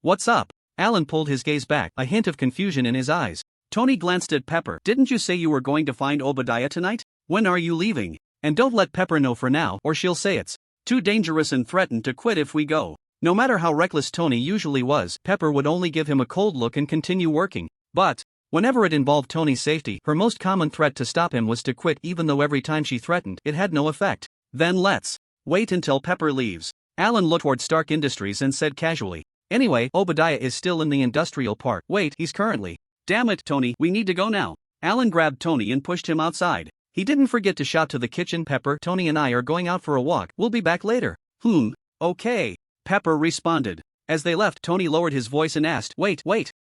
Speaker 1: What's up? Alan pulled his gaze back, a hint of confusion in his eyes. Tony glanced at Pepper. Didn't you say you were going to find Obadiah tonight? When are you leaving? And don't let Pepper know for now, or she'll say it's too dangerous and threaten to quit if we go. No matter how reckless Tony usually was, Pepper would only give him a cold look and continue working. But whenever it involved Tony's safety, her most common threat to stop him was to quit, even though every time she threatened, it had no effect. Then let's wait until Pepper leaves. Alan looked toward Stark Industries and said casually. Anyway, Obadiah is still in the industrial park. Wait, he's currently. Damn it, Tony, we need to go now. Alan grabbed Tony and pushed him outside. He didn't forget to shout to the kitchen. Pepper, Tony and I are going out for a walk. We'll be back later. Okay. Pepper responded. As they left, Tony lowered his voice and asked, Wait,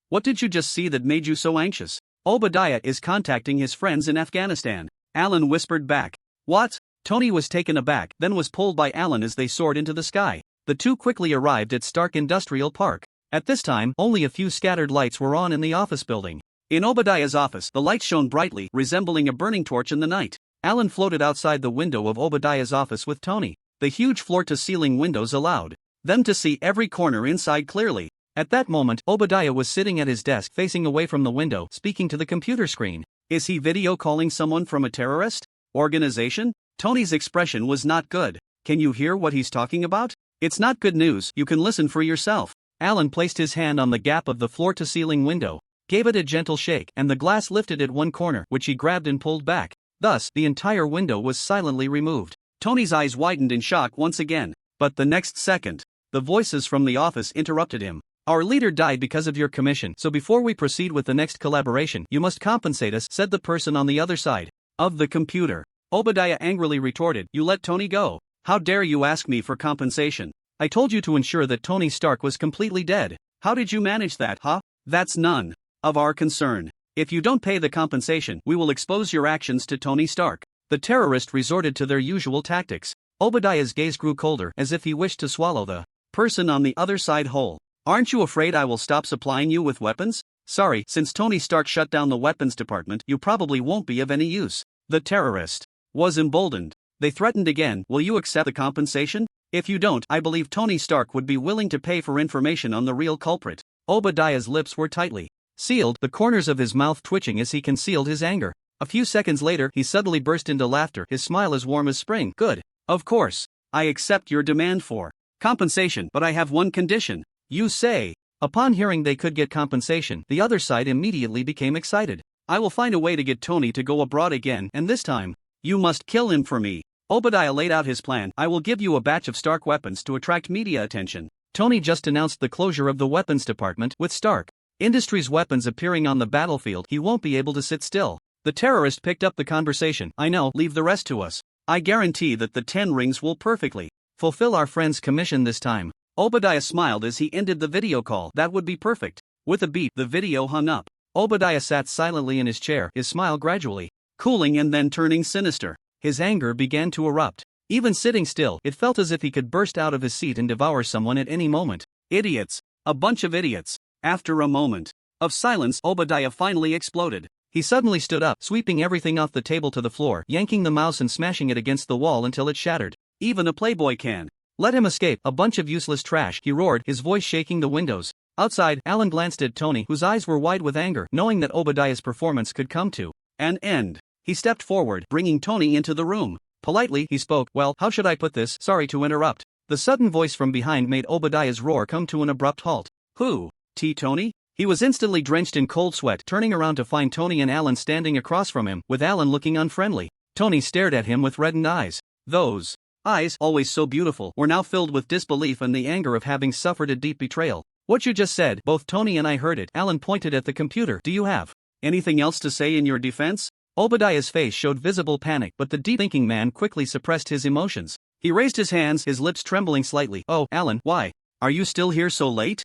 Speaker 1: what did you just see that made you so anxious? Obadiah is contacting his friends in Afghanistan. Alan whispered back. What? Tony was taken aback, then was pulled by Alan as they soared into the sky. The two quickly arrived at Stark Industrial Park. At this time, only a few scattered lights were on in the office building. In Obadiah's office, the lights shone brightly, resembling a burning torch in the night. Alan floated outside the window of Obadiah's office with Tony. The huge floor-to-ceiling windows allowed them to see every corner inside clearly. At that moment, Obadiah was sitting at his desk facing away from the window, speaking to the computer screen. Is he video calling someone from a terrorist organization? Tony's expression was not good. Can you hear what he's talking about? It's not good news, you can listen for yourself. Alan placed his hand on the gap of the floor-to-ceiling window, gave it a gentle shake, and the glass lifted at one corner, which he grabbed and pulled back. Thus, the entire window was silently removed. Tony's eyes widened in shock once again. But the next second, the voices from the office interrupted him. Our leader died because of your commission, so before we proceed with the next collaboration, you must compensate us, said the person on the other side of the computer. Obadiah angrily retorted, You let Tony go. How dare you ask me for compensation? I told you to ensure that Tony Stark was completely dead. How did you manage that, huh? That's none of our concern. If you don't pay the compensation, we will expose your actions to Tony Stark. The terrorist resorted to their usual tactics. Obadiah's gaze grew colder, as if he wished to swallow the person on the other side whole. Aren't you afraid I will stop supplying you with weapons? Sorry, since Tony Stark shut down the weapons department, you probably won't be of any use. The terrorist was emboldened. They threatened again. Will you accept the compensation? If you don't, I believe Tony Stark would be willing to pay for information on the real culprit. Obadiah's lips were tightly sealed, the corners of his mouth twitching as he concealed his anger. A few seconds later, he suddenly burst into laughter, his smile as warm as spring. Good. Of course. I accept your demand for compensation, but I have one condition. You say. Upon hearing they could get compensation, the other side immediately became excited. I will find a way to get Tony to go abroad again, and this time, you must kill him for me. Obadiah laid out his plan. I will give you a batch of Stark weapons to attract media attention. Tony just announced the closure of the weapons department. With Stark Industries weapons appearing on the battlefield, he won't be able to sit still. The terrorist picked up the conversation. I know, leave the rest to us. I guarantee that the 10 rings will perfectly fulfill our friend's commission this time. Obadiah smiled as he ended the video call. That would be perfect. With a beep, the video hung up. Obadiah sat silently in his chair, his smile gradually cooling and then turning sinister. His anger began to erupt. Even sitting still, it felt as if he could burst out of his seat and devour someone at any moment. Idiots. A bunch of idiots. After a moment of silence, Obadiah finally exploded. He suddenly stood up, sweeping everything off the table to the floor, yanking the mouse and smashing it against the wall until it shattered. Even a playboy can. Let him escape, a bunch of useless trash, he roared, his voice shaking the windows. Outside, Alan glanced at Tony, whose eyes were wide with anger, knowing that Obadiah's performance could come to an end. He stepped forward, bringing Tony into the room. Politely, he spoke, well, how should I put this? Sorry to interrupt. The sudden voice from behind made Obadiah's roar come to an abrupt halt. Who? Tony? He was instantly drenched in cold sweat, turning around to find Tony and Alan standing across from him, with Alan looking unfriendly. Tony stared at him with reddened eyes. Those eyes, always so beautiful, were now filled with disbelief and the anger of having suffered a deep betrayal. What you just said, both Tony and I heard it. Alan pointed at the computer. Do you have anything else to say in your defense? Obadiah's face showed visible panic, but the deep-thinking man quickly suppressed his emotions. He raised his hands, his lips trembling slightly. Oh, Alan, why? Are you still here so late?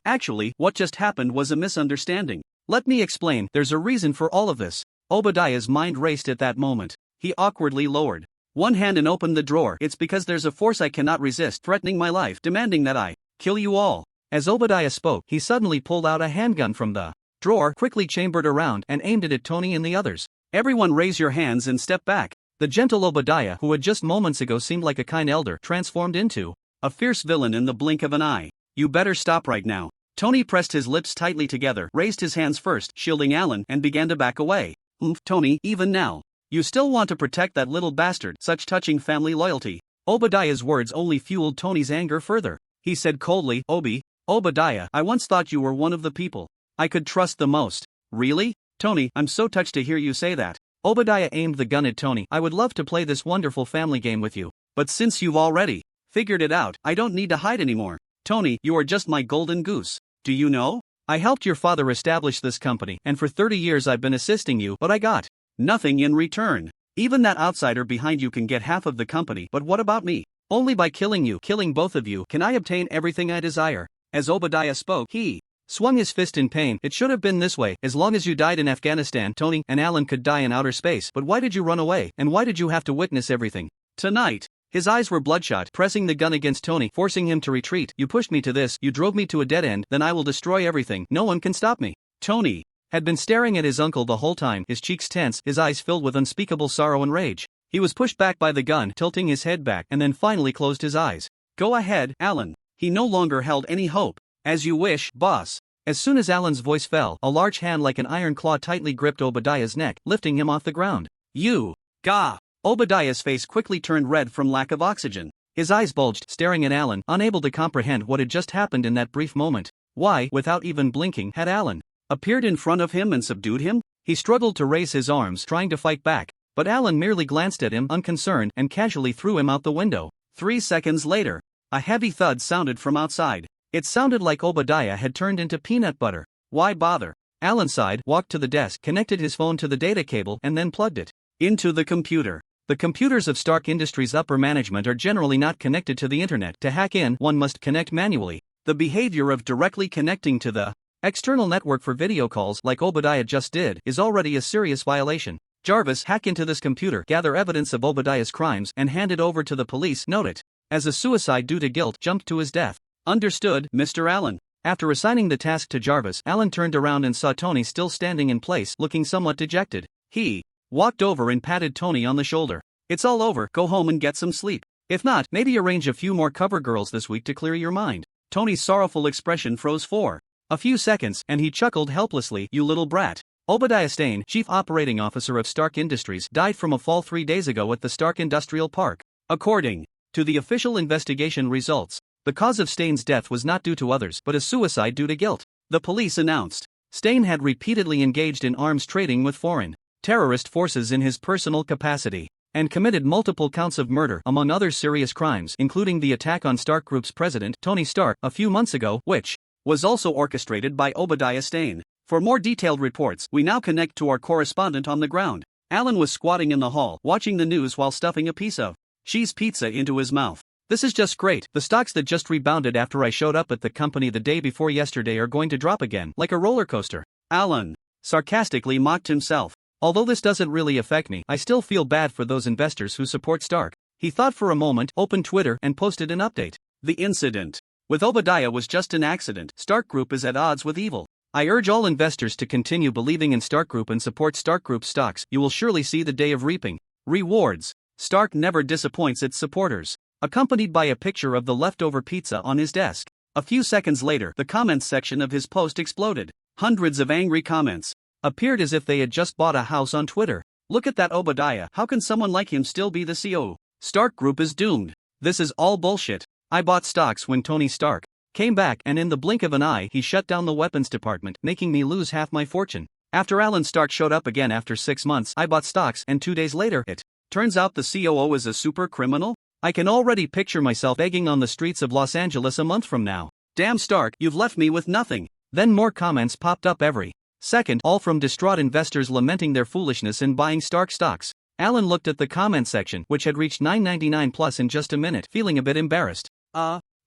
Speaker 1: Actually, what just happened was a misunderstanding. Let me explain, there's a reason for all of this. Obadiah's mind raced at that moment. He awkwardly lowered one hand and opened the drawer. It's because there's a force I cannot resist, threatening my life, demanding that I kill you all. As Obadiah spoke, he suddenly pulled out a handgun from the drawer, quickly chambered around, and aimed it at Tony and the others. Everyone raise your hands and step back. The gentle Obadiah, who had just moments ago seemed like a kind elder, transformed into a fierce villain in the blink of an eye. You better stop right now. Tony pressed his lips tightly together, raised his hands first, shielding Alan, and began to back away. Tony, even now, you still want to protect that little bastard, such touching family loyalty. Obadiah's words only fueled Tony's anger further. He said coldly, Obadiah, I once thought you were one of the people I could trust the most. Really? Tony, I'm so touched to hear you say that. Obadiah aimed the gun at Tony. I would love to play this wonderful family game with you, but since you've already figured it out, I don't need to hide anymore. Tony, you are just my golden goose. Do you know? I helped your father establish this company, and for 30 years I've been assisting you, but I got nothing in return. Even that outsider behind you can get half of the company, but what about me? Only by killing both of you, can I obtain everything I desire. As Obadiah spoke, he swung his fist in pain. It should have been this way. As long as you died in Afghanistan, Tony and Alan could die in outer space. But why did you run away? And why did you have to witness everything tonight? His eyes were bloodshot, pressing the gun against Tony, forcing him to retreat. You pushed me to this, you drove me to a dead end, then I will destroy everything. No one can stop me. Tony had been staring at his uncle the whole time, his cheeks tense, his eyes filled with unspeakable sorrow and rage. He was pushed back by the gun, tilting his head back, and then finally closed his eyes. Go ahead, Alan. He no longer held any hope. As you wish, boss. As soon as Alan's voice fell, a large hand like an iron claw tightly gripped Obadiah's neck, lifting him off the ground. You! Gah! Obadiah's face quickly turned red from lack of oxygen. His eyes bulged, staring at Alan, unable to comprehend what had just happened in that brief moment. Why, without even blinking, had Alan appeared in front of him and subdued him? He struggled to raise his arms, trying to fight back, but Alan merely glanced at him, unconcerned, and casually threw him out the window. 3 seconds later, a heavy thud sounded from outside. It sounded like Obadiah had turned into peanut butter. Why bother? Alan sighed, walked to the desk, connected his phone to the data cable, and then plugged it into the computer. The computers of Stark Industries' upper management are generally not connected to the internet. To hack in, one must connect manually. The behavior of directly connecting to the external network for video calls, like Obadiah just did, is already a serious violation. Jarvis, hack into this computer, gather evidence of Obadiah's crimes, and hand it over to the police. Note it as a suicide due to guilt, jumped to his death. Understood, Mr. Allen. After assigning the task to Jarvis, Alan turned around and saw Tony still standing in place, looking somewhat dejected. He walked over and patted Tony on the shoulder. It's all over, go home and get some sleep. If not, maybe arrange a few more cover girls this week to clear your mind. Tony's sorrowful expression froze for a few seconds, and he chuckled helplessly. You little brat. Obadiah Stane, Chief Operating Officer of Stark Industries, died from a fall 3 days ago at the Stark Industrial Park. According to the official investigation results, the cause of Stane's death was not due to others, but a suicide due to guilt. The police announced Stane had repeatedly engaged in arms trading with foreign terrorist forces in his personal capacity, and committed multiple counts of murder, among other serious crimes, including the attack on Stark Group's president, Tony Stark, a few months ago, which was also orchestrated by Obadiah Stane. For more detailed reports, we now connect to our correspondent on the ground. Alan was squatting in the hall, watching the news while stuffing a piece of cheese pizza into his mouth. This is just great. The stocks that just rebounded after I showed up at the company the day before yesterday are going to drop again, like a roller coaster. Alan sarcastically mocked himself. Although this doesn't really affect me, I still feel bad for those investors who support Stark. He thought for a moment, opened Twitter, and posted an update. The incident with Obadiah was just an accident. Stark Group is at odds with evil. I urge all investors to continue believing in Stark Group and support Stark Group stocks. You will surely see the day of reaping rewards. Stark never disappoints its supporters. Accompanied by a picture of the leftover pizza on his desk. A few seconds later, the comments section of his post exploded. Hundreds of angry comments appeared as if they had just bought a house on Twitter. Look at that Obadiah. How can someone like him still be the CEO? Stark Group is doomed. This is all bullshit. I bought stocks when Tony Stark came back, and in the blink of an eye he shut down the weapons department, making me lose half my fortune. After Alan Stark showed up again after 6 months, I bought stocks, and 2 days later it turns out the COO is a super criminal? I can already picture myself begging on the streets of Los Angeles a month from now. Damn Stark, you've left me with nothing. Then more comments popped up every second, all from distraught investors lamenting their foolishness in buying Stark stocks. Alan looked at the comment section, which had reached 999 plus in just a minute, feeling a bit embarrassed.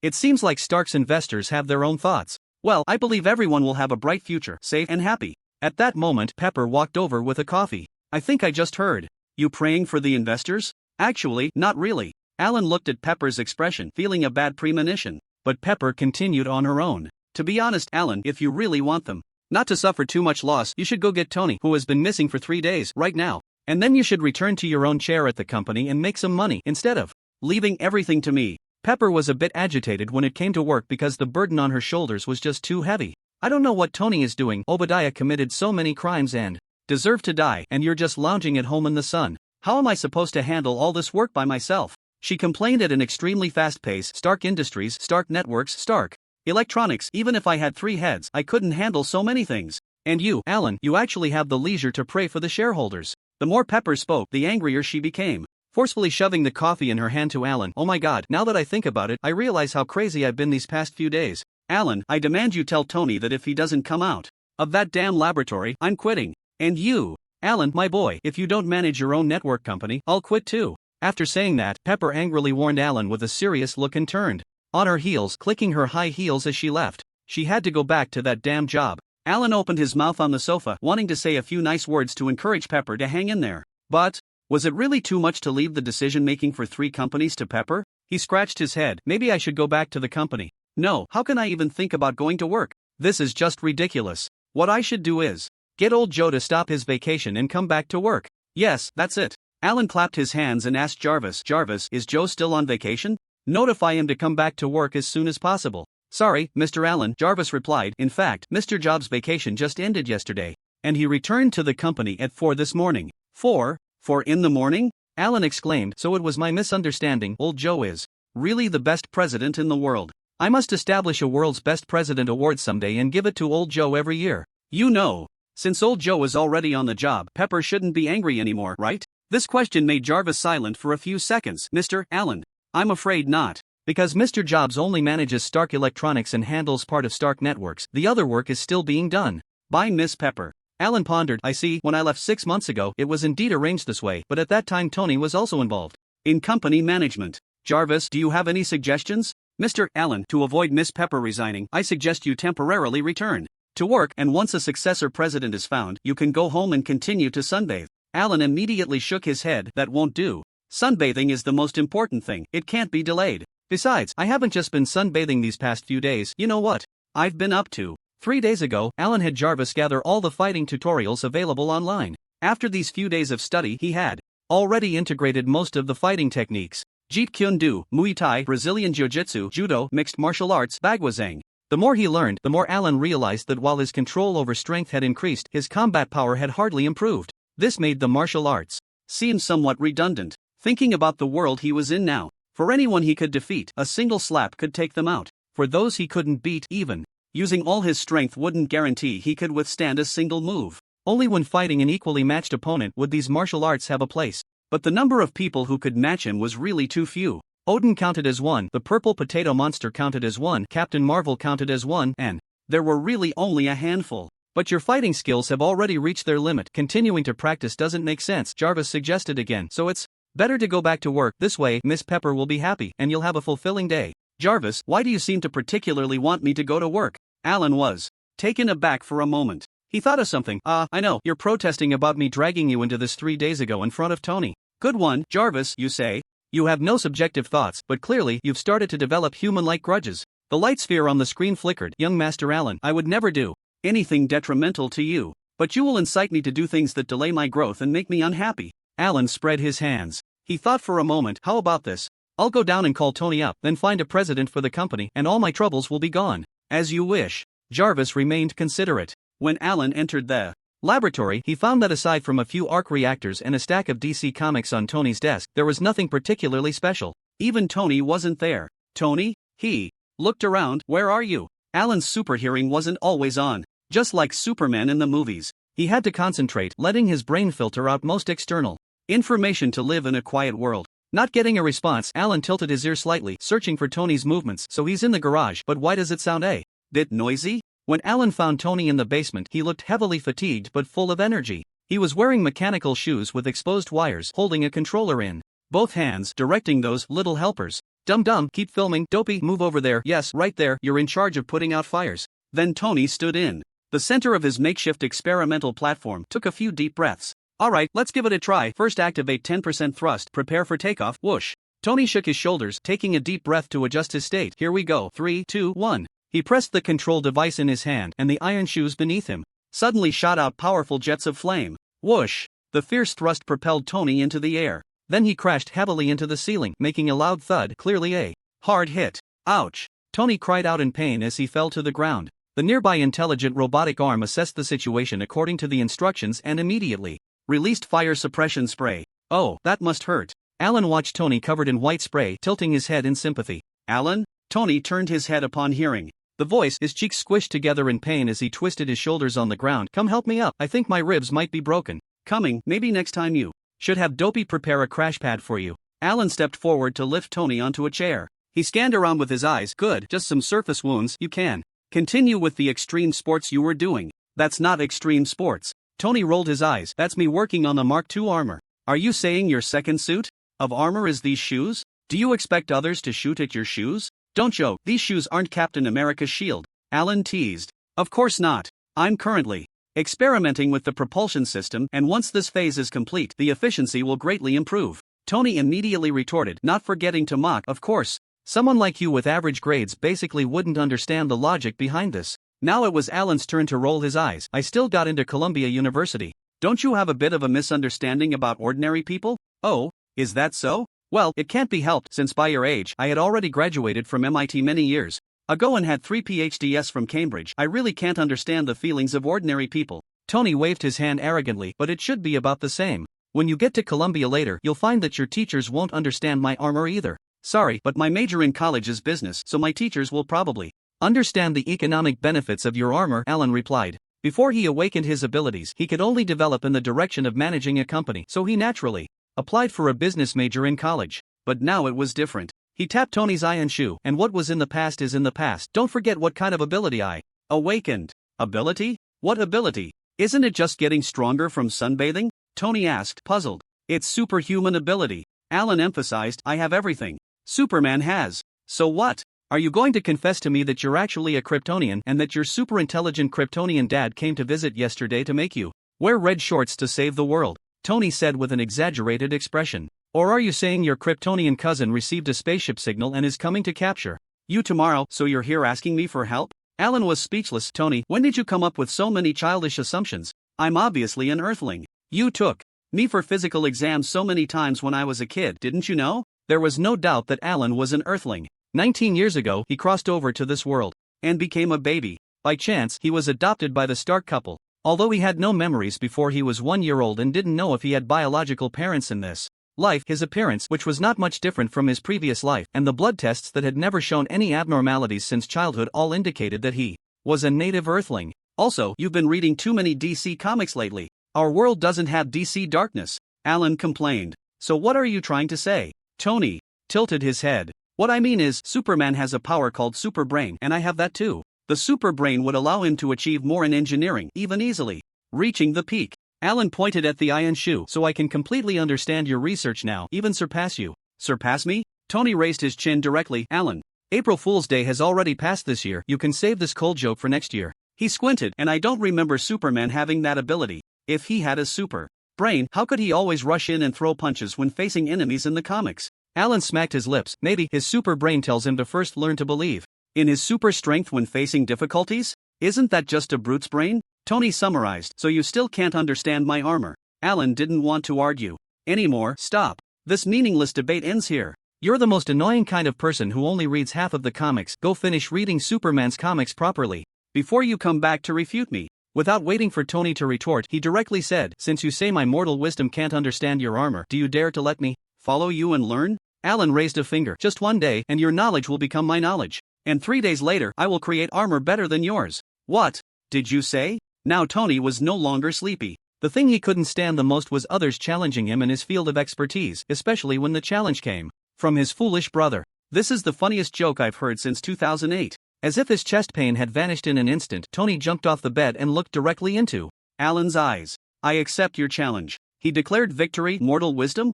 Speaker 1: It seems like Stark's investors have their own thoughts. Well, I believe everyone will have a bright future, safe and happy. At that moment, Pepper walked over with a coffee. I think I just heard you praying for the investors? Actually, not really. Alan looked at Pepper's expression, feeling a bad premonition. But Pepper continued on her own. To be honest, Alan, if you really want them not to suffer too much loss, you should go get Tony, who has been missing for 3 days, right now. And then you should return to your own chair at the company and make some money, instead of leaving everything to me. Pepper was a bit agitated when it came to work because the burden on her shoulders was just too heavy. I don't know what Tony is doing. Obadiah committed so many crimes and deserved to die, and you're just lounging at home in the sun. How am I supposed to handle all this work by myself? She complained at an extremely fast pace. Stark Industries, Stark Networks, Stark Electronics. Even if I had 3 heads, I couldn't handle so many things. And you, Alan, you actually have the leisure to pray for the shareholders. The more Pepper spoke, the angrier she became, forcefully shoving the coffee in her hand to Alan. Oh my god, now that I think about it, I realize how crazy I've been these past few days. Alan, I demand you tell Tony that if he doesn't come out of that damn laboratory, I'm quitting. And you, Alan, my boy, if you don't manage your own network company, I'll quit too. After saying that, Pepper angrily warned Alan with a serious look and turned on her heels, clicking her high heels as she left. She had to go back to that damn job. Alan opened his mouth on the sofa, wanting to say a few nice words to encourage Pepper to hang in there. But was it really too much to leave the decision-making for 3 companies to Pepper? He scratched his head. Maybe I should go back to the company. No, how can I even think about going to work? This is just ridiculous. What I should do is get old Joe to stop his vacation and come back to work. Yes, that's it. Alan clapped his hands and asked Jarvis, Jarvis, is Joe still on vacation? Notify him to come back to work as soon as possible. Sorry, Mr. Allen, Jarvis replied. In fact, Mr. Jobs' vacation just ended yesterday, and he returned to the company at 4 this morning. 4 in the morning? Alan exclaimed. So it was my misunderstanding. Old Joe is really the best president in the world. I must establish a World's Best President award someday and give it to Old Joe every year. You know, since Old Joe is already on the job, Pepper shouldn't be angry anymore, right? This question made Jarvis silent for a few seconds. Mr. Allen, I'm afraid not. Because Mr. Jobs only manages Stark Electronics and handles part of Stark Networks, the other work is still being done by Miss Pepper. Alan pondered. I see, when I left 6 months ago, it was indeed arranged this way, but at that time Tony was also involved in company management. Jarvis, do you have any suggestions? Mr. Allen, to avoid Miss Pepper resigning, I suggest you temporarily return to work, and once a successor president is found, you can go home and continue to sunbathe. Alan immediately shook his head. That won't do. Sunbathing is the most important thing. It can't be delayed. Besides, I haven't just been sunbathing these past few days. You know what I've been up to? 3 days ago, Alan had Jarvis gather all the fighting tutorials available online. After these few days of study, he had already integrated most of the fighting techniques. Jeet Kune Do, Muay Thai, Brazilian Jiu-Jitsu, Judo, mixed martial arts, Bagwazang. The more he learned, the more Alan realized that while his control over strength had increased, his combat power had hardly improved. This made the martial arts seem somewhat redundant. Thinking about the world he was in now, for anyone he could defeat, a single slap could take them out. For those he couldn't beat, even using all his strength wouldn't guarantee he could withstand a single move. Only when fighting an equally matched opponent would these martial arts have a place. But the number of people who could match him was really too few. Odin counted as 1, the Purple Potato Monster counted as 1, Captain Marvel counted as 1, and there were really only a handful. But your fighting skills have already reached their limit. Continuing to practice doesn't make sense, Jarvis suggested again. So it's better to go back to work. This way, Miss Pepper will be happy, and you'll have a fulfilling day. Jarvis, why do you seem to particularly want me to go to work? Alan was taken aback for a moment. He thought of something. I know, you're protesting about me dragging you into this 3 days ago in front of Tony. Good one, Jarvis, you say. You have no subjective thoughts, but clearly you've started to develop human-like grudges. The light sphere on the screen flickered. Young Master Alan, I would never do anything detrimental to you, but you will incite me to do things that delay my growth and make me unhappy. Alan spread his hands. He thought for a moment. How about this? I'll go down and call Tony up, then find a president for the company, and all my troubles will be gone. As you wish. Jarvis remained considerate. When Alan entered the laboratory, he found that aside from a few arc reactors and a stack of DC comics on Tony's desk, there was nothing particularly special. Even Tony wasn't there. Tony? He looked around. Where are you? Alan's super hearing wasn't always on. Just like Superman in the movies, he had to concentrate, letting his brain filter out most external information to live in a quiet world. Not getting a response, Alan tilted his ear slightly, searching for Tony's movements. So he's in the garage, but why does it sound a bit noisy? When Alan found Tony in the basement, he looked heavily fatigued but full of energy. He was wearing mechanical shoes with exposed wires, holding a controller in both hands, directing those little helpers. Dum-dum, keep filming. Dopey, move over there. Yes, right there, you're in charge of putting out fires. Then Tony stood in the center of his makeshift experimental platform, took a few deep breaths. Alright, let's give it a try. First activate 10% thrust, prepare for takeoff. Whoosh. Tony shook his shoulders, taking a deep breath to adjust his state. Here we go. 3, 2, 1. He pressed the control device in his hand, and the iron shoes beneath him suddenly shot out powerful jets of flame. Whoosh. The fierce thrust propelled Tony into the air. Then he crashed heavily into the ceiling, making a loud thud, clearly a hard hit. Ouch. Tony cried out in pain as he fell to the ground. The nearby intelligent robotic arm assessed the situation according to the instructions and immediately released fire suppression spray. Oh, that must hurt. Alan watched Tony covered in white spray, tilting his head in sympathy. Alan? Tony turned his head upon hearing the voice, his cheeks squished together in pain as he twisted his shoulders on the ground. Come help me up, I think my ribs might be broken. Coming, maybe next time you should have Dopey prepare a crash pad for you. Alan stepped forward to lift Tony onto a chair. He scanned around with his eyes. Good, just some surface wounds, you can continue with the extreme sports you were doing. That's not extreme sports. Tony rolled his eyes. That's me working on the Mark II armor. Are you saying your second suit of armor is these shoes? Do you expect others to shoot at your shoes? Don't joke, these shoes aren't Captain America's shield. Alan teased. Of course not. I'm currently experimenting with the propulsion system, and once this phase is complete, the efficiency will greatly improve. Tony immediately retorted, not forgetting to mock. Of course. Someone like you with average grades basically wouldn't understand the logic behind this. Now it was Alan's turn to roll his eyes. I still got into Columbia University. Don't you have a bit of a misunderstanding about ordinary people? Oh, is that so? Well, it can't be helped since by your age I had already graduated from MIT many years ago and had 3 PhDs from Cambridge. I really can't understand the feelings of ordinary people. Tony waved his hand arrogantly, but it should be about the same. When you get to Columbia later, you'll find that your teachers won't understand my armor either. Sorry, but my major in college is business, so my teachers will probably understand the economic benefits of your armor, Alan replied. Before he awakened his abilities, he could only develop in the direction of managing a company, so he naturally applied for a business major in college. But now it was different. He tapped Tony's iron shoe, and what was in the past is in the past. Don't forget what kind of ability I awakened. Ability? What ability? Isn't it just getting stronger from sunbathing? Tony asked, puzzled. It's superhuman ability. Alan emphasized, I have everything Superman has. So what? Are you going to confess to me that you're actually a Kryptonian and that your super intelligent Kryptonian dad came to visit yesterday to make you wear red shorts to save the world? Tony said with an exaggerated expression. Or are you saying your Kryptonian cousin received a spaceship signal and is coming to capture you tomorrow, so you're here asking me for help? Alan was speechless. Tony, when did you come up with so many childish assumptions? I'm obviously an Earthling. You took me for physical exams so many times when I was a kid, didn't you know? There was no doubt that Alan was an Earthling. 19 years ago, he crossed over to this world and became a baby. By chance, he was adopted by the Stark couple, although he had no memories before he was 1 year old and didn't know if he had biological parents in this life. His appearance, which was not much different from his previous life, and the blood tests that had never shown any abnormalities since childhood all indicated that he was a native Earthling. Also, you've been reading too many DC comics lately. Our world doesn't have DC darkness, Alan complained. So what are you trying to say? Tony tilted his head. What I mean is, Superman has a power called Super Brain, and I have that too. The Super Brain would allow him to achieve more in engineering, even easily reaching the peak. Alan pointed at the iron shoe. So I can completely understand your research now, even surpass you. Surpass me? Tony raised his chin directly. Alan, April Fool's Day has already passed this year. You can save this cold joke for next year. He squinted, and I don't remember Superman having that ability. If he had a super brain, how could he always rush in and throw punches when facing enemies in the comics? Alan smacked his lips. Maybe his super brain tells him to first learn to believe in his super strength when facing difficulties? Isn't that just a brute's brain? Tony summarized. So you still can't understand my armor. Alan didn't want to argue anymore. Stop. This meaningless debate ends here. You're the most annoying kind of person who only reads half of the comics. Go finish reading Superman's comics properly before you come back to refute me. Without waiting for Tony to retort, he directly said, "Since you say my mortal wisdom can't understand your armor, do you dare to let me follow you and learn?" Alan raised a finger. "Just one day, and your knowledge will become my knowledge. And 3 days later, I will create armor better than yours." "What did you say?" Now Tony was no longer sleepy. The thing he couldn't stand the most was others challenging him in his field of expertise, especially when the challenge came from his foolish brother. "This is the funniest joke I've heard since 2008. As if his chest pain had vanished in an instant, Tony jumped off the bed and looked directly into Alan's eyes. "I accept your challenge," he declared. "Victory, mortal wisdom?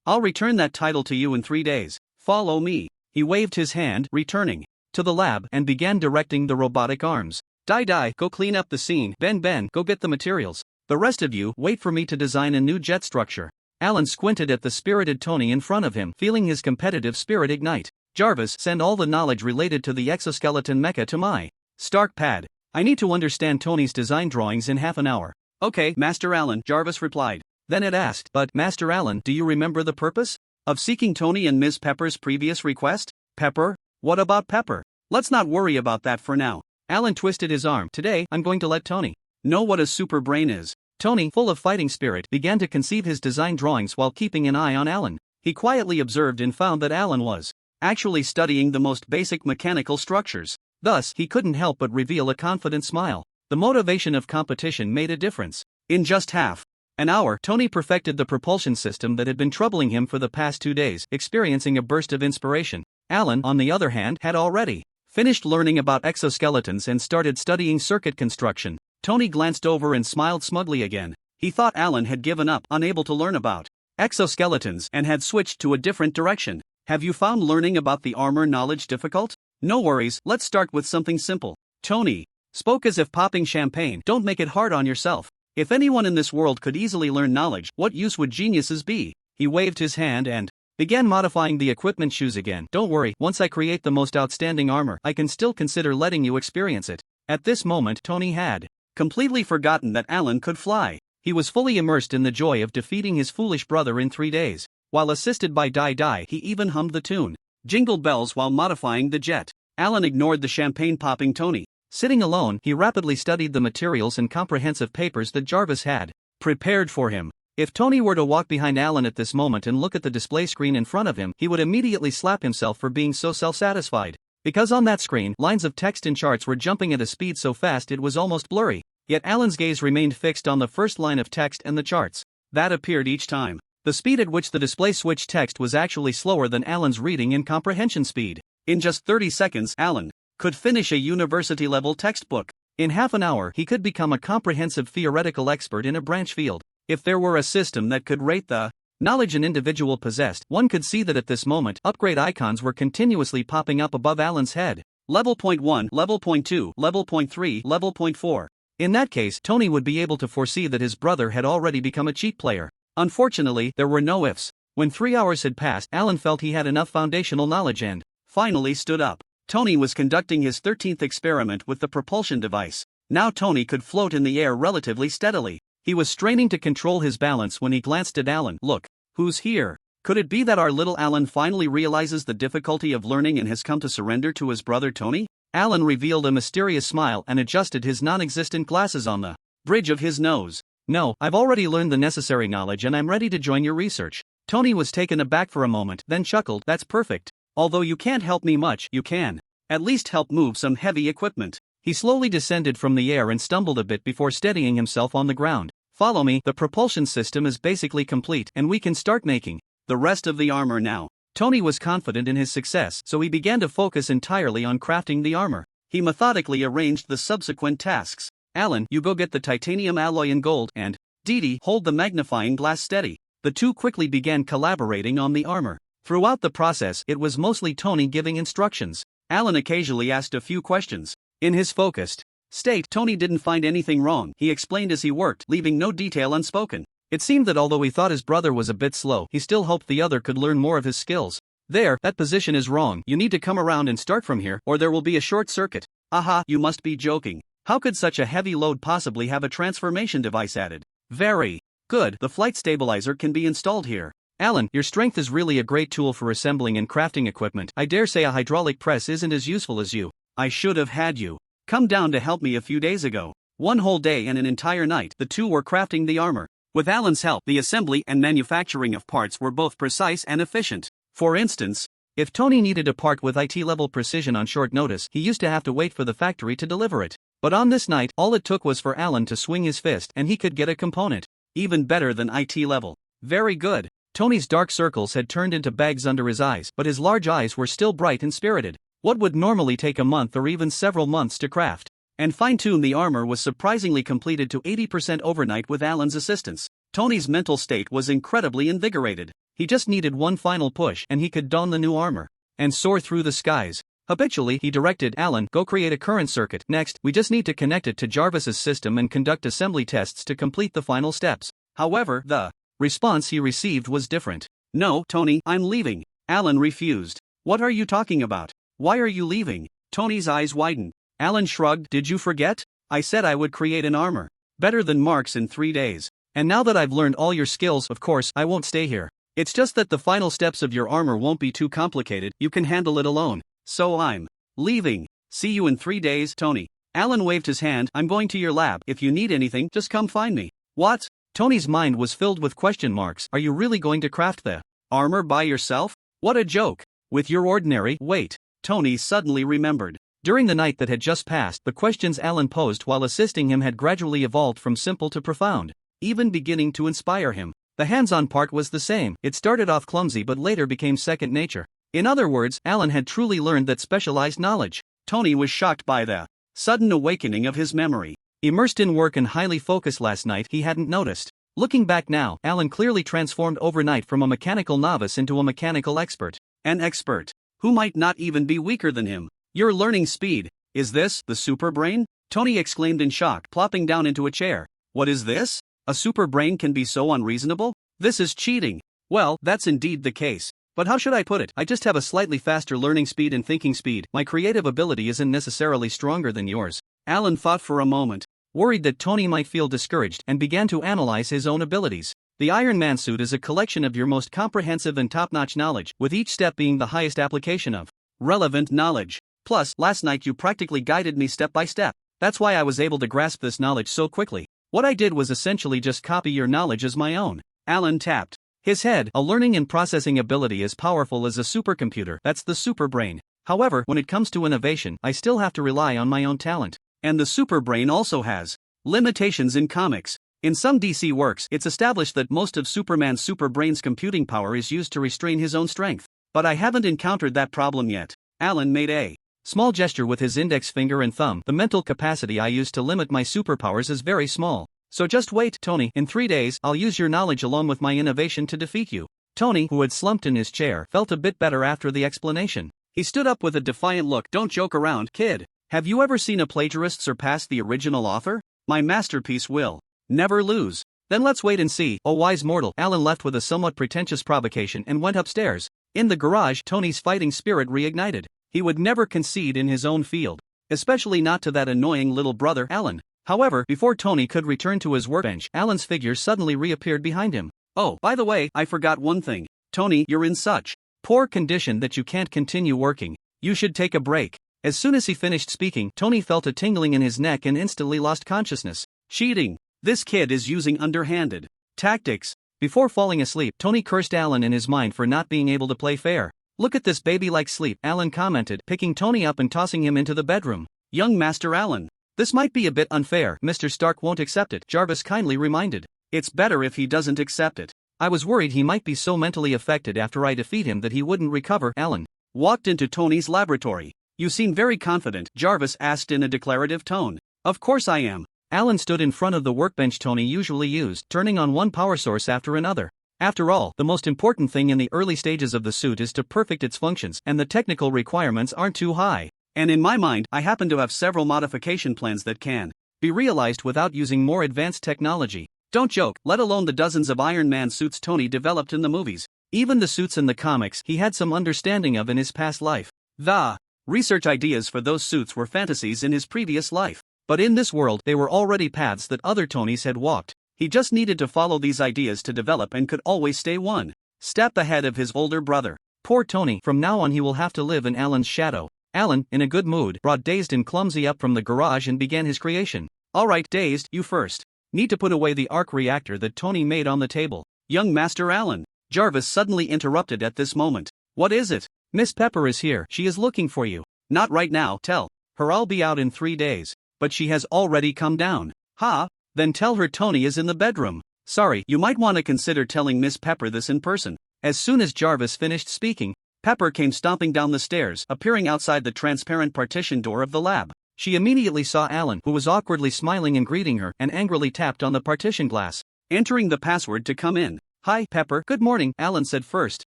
Speaker 1: I'll return that title to you in 3 days. Follow me." He waved his hand, returning to the lab, and began directing the robotic arms. "Dai, go clean up the scene. Ben, go get the materials. The rest of you, wait for me to design a new jet structure." Alan squinted at the spirited Tony in front of him, feeling his competitive spirit ignite. "Jarvis, send all the knowledge related to the exoskeleton mecha to my Stark pad. I need to understand Tony's design drawings in half an hour." "Okay, Master Alan," Jarvis replied. Then it asked, "But, Master Alan, do you remember the purpose of seeking Tony and Ms. Pepper's previous request?" "Pepper? What about Pepper?" "Let's not worry about that for now." Alan twisted his arm. "Today, I'm going to let Tony know what a super brain is." Tony, full of fighting spirit, began to conceive his design drawings while keeping an eye on Alan. He quietly observed and found that Alan was actually studying the most basic mechanical structures. Thus, he couldn't help but reveal a confident smile. The motivation of competition made a difference. In just half an hour, Tony perfected the propulsion system that had been troubling him for the past 2 days, experiencing a burst of inspiration. Alan, on the other hand, had already finished learning about exoskeletons and started studying circuit construction. Tony glanced over and smiled smugly again. He thought Alan had given up, unable to learn about exoskeletons, and had switched to a different direction. "Have you found learning about the armor knowledge difficult?" "No worries, let's start with something simple." Tony spoke as if popping champagne. "Don't make it hard on yourself. If anyone in this world could easily learn knowledge, what use would geniuses be?" He waved his hand and began modifying the equipment shoes again. "Don't worry, once I create the most outstanding armor, I can still consider letting you experience it." At this moment, Tony had completely forgotten that Alan could fly. He was fully immersed in the joy of defeating his foolish brother in 3 days. While assisted by Dai, he even hummed the tune Jingle Bells while modifying the jet. Alan ignored the champagne-popping Tony. Sitting alone, he rapidly studied the materials and comprehensive papers that Jarvis had prepared for him. If Tony were to walk behind Alan at this moment and look at the display screen in front of him, he would immediately slap himself for being so self-satisfied. Because on that screen, lines of text and charts were jumping at a speed so fast it was almost blurry. Yet Alan's gaze remained fixed on the first line of text and the charts that appeared each time. The speed at which the display switched text was actually slower than Alan's reading and comprehension speed. In just 30 seconds, Alan could finish a university-level textbook. In half an hour, he could become a comprehensive theoretical expert in a branch field. If there were a system that could rate the knowledge an individual possessed, one could see that at this moment, upgrade icons were continuously popping up above Alan's head. Level 1, level 2, level 3, level 4. In that case, Tony would be able to foresee that his brother had already become a cheat player. Unfortunately, there were no ifs. When 3 hours had passed, Alan felt he had enough foundational knowledge and finally stood up. Tony was conducting his 13th experiment with the propulsion device. Now Tony could float in the air relatively steadily. He was straining to control his balance when he glanced at Alan. "Look, who's here? Could it be that our little Alan finally realizes the difficulty of learning and has come to surrender to his brother Tony?" Alan revealed a mysterious smile and adjusted his non-existent glasses on the bridge of his nose. "No, I've already learned the necessary knowledge and I'm ready to join your research." Tony was taken aback for a moment, then chuckled. "That's perfect. Although you can't help me much, you can at least help move some heavy equipment." He slowly descended from the air and stumbled a bit before steadying himself on the ground. "Follow me, the propulsion system is basically complete and we can start making the rest of the armor now." Tony was confident in his success, so he began to focus entirely on crafting the armor. He methodically arranged the subsequent tasks. "Alan, you go get the titanium alloy in gold, and Dee, hold the magnifying glass steady." The two quickly began collaborating on the armor. Throughout the process, it was mostly Tony giving instructions. Alan occasionally asked a few questions. In his focused state, Tony didn't find anything wrong. He explained as he worked, leaving no detail unspoken. It seemed that although he thought his brother was a bit slow, he still hoped the other could learn more of his skills. "There, that position is wrong. You need to come around and start from here, or there will be a short circuit." "Aha, you must be joking. How could such a heavy load possibly have a transformation device added?" "Very good. The flight stabilizer can be installed here." "Alan, your strength is really a great tool for assembling and crafting equipment. I dare say a hydraulic press isn't as useful as you. I should have had you come down to help me a few days ago." One whole day and an entire night, the two were crafting the armor. With Alan's help, the assembly and manufacturing of parts were both precise and efficient. For instance, if Tony needed a part with IT-level precision on short notice, he used to have to wait for the factory to deliver it. But on this night, all it took was for Alan to swing his fist and he could get a component. Even better than IT level. Very good. Tony's dark circles had turned into bags under his eyes, but his large eyes were still bright and spirited. What would normally take a month or even several months to craft and fine-tune the armor was surprisingly completed to 80% overnight with Alan's assistance. Tony's mental state was incredibly invigorated. He just needed one final push and he could don the new armor and soar through the skies. Habitually, he directed Alan, go create a current circuit. Next, we just need to connect it to Jarvis's system and conduct assembly tests to complete the final steps. However, the response he received was different. No, Tony, I'm leaving. Alan refused. What are you talking about? Why are you leaving? Tony's eyes widened. Alan shrugged. Did you forget? I said I would create an armor better than Mark's in 3 days. And now that I've learned all your skills, of course, I won't stay here. It's just that the final steps of your armor won't be too complicated, you can handle it alone. So I'm leaving. See you in 3 days, Tony. Alan waved his hand. I'm going to your lab. If you need anything, just come find me. What? Tony's mind was filled with question marks. Are you really going to craft the armor by yourself? What a joke. With your ordinary. Wait. Tony suddenly remembered. During the night that had just passed, the questions Alan posed while assisting him had gradually evolved from simple to profound, even beginning to inspire him. The hands-on part was the same. It started off clumsy but later became second nature. In other words, Alan had truly learned that specialized knowledge. Tony was shocked by the sudden awakening of his memory. Immersed in work and highly focused last night, he hadn't noticed. Looking back now, Alan clearly transformed overnight from a mechanical novice into a mechanical expert. An expert who might not even be weaker than him. Your learning speed. Is this the super brain? Tony exclaimed in shock, plopping down into a chair. What is this? A super brain can be so unreasonable? This is cheating. Well, that's indeed the case. But how should I put it? I just have a slightly faster learning speed and thinking speed. My creative ability isn't necessarily stronger than yours. Alan thought for a moment, worried that Tony might feel discouraged, and began to analyze his own abilities. The Iron Man suit is a collection of your most comprehensive and top-notch knowledge, with each step being the highest application of relevant knowledge. Plus, last night you practically guided me step by step. That's why I was able to grasp this knowledge so quickly. What I did was essentially just copy your knowledge as my own. Alan tapped his head. A learning and processing ability as powerful as a supercomputer. That's the super brain. However, when it comes to innovation, I still have to rely on my own talent. And the super brain also has limitations in comics. In some DC works, it's established that most of Superman's super brain's computing power is used to restrain his own strength. But I haven't encountered that problem yet. Alan made a small gesture with his index finger and thumb. The mental capacity I use to limit my superpowers is very small. So just wait, Tony. In 3 days, I'll use your knowledge along with my innovation to defeat you. Tony, who had slumped in his chair, felt a bit better after the explanation. He stood up with a defiant look. Don't joke around, kid. Have you ever seen a plagiarist surpass the original author? My masterpiece will never lose. Then let's wait and see. Oh wise mortal. Alan left with a somewhat pretentious provocation and went upstairs. In the garage, Tony's fighting spirit reignited. He would never concede in his own field. Especially not to that annoying little brother, Alan. However, before Tony could return to his workbench, Alan's figure suddenly reappeared behind him. Oh, by the way, I forgot one thing. Tony, you're in such poor condition that you can't continue working. You should take a break. As soon as he finished speaking, Tony felt a tingling in his neck and instantly lost consciousness. Cheating. This kid is using underhanded tactics. Before falling asleep, Tony cursed Alan in his mind for not being able to play fair. Look at this baby-like sleep, Alan commented, picking Tony up and tossing him into the bedroom. Young Master Alan. This might be a bit unfair. Mr. Stark won't accept it, Jarvis kindly reminded. It's better if he doesn't accept it. I was worried he might be so mentally affected after I defeat him that he wouldn't recover. Alan walked into Tony's laboratory. You seem very confident, Jarvis asked in a declarative tone. Of course I am. Alan stood in front of the workbench Tony usually used, turning on one power source after another. After all, the most important thing in the early stages of the suit is to perfect its functions, and the technical requirements aren't too high. And in my mind, I happen to have several modification plans that can be realized without using more advanced technology. Don't joke, let alone the dozens of Iron Man suits Tony developed in the movies. Even the suits in the comics he had some understanding of in his past life. The research ideas for those suits were fantasies in his previous life. But in this world, they were already paths that other Tonys had walked. He just needed to follow these ideas to develop and could always stay one step ahead of his older brother. Poor Tony, from now on he will have to live in Alan's shadow. Alan, in a good mood, brought dazed and clumsy up from the garage and began his creation. Alright, Dazed, you first. Need to put away the arc reactor that Tony made on the table. Young Master Alan. Jarvis suddenly interrupted at this moment. What is it? Miss Pepper is here, she is looking for you. Not right now, tell her I'll be out in 3 days. But she has already come down. Ha? Then tell her Tony is in the bedroom. Sorry, you might want to consider telling Miss Pepper this in person. As soon as Jarvis finished speaking, Pepper came stomping down the stairs, appearing outside the transparent partition door of the lab. She immediately saw Alan, who was awkwardly smiling and greeting her, and angrily tapped on the partition glass, entering the password to come in. Hi, Pepper. Good morning, Alan said first.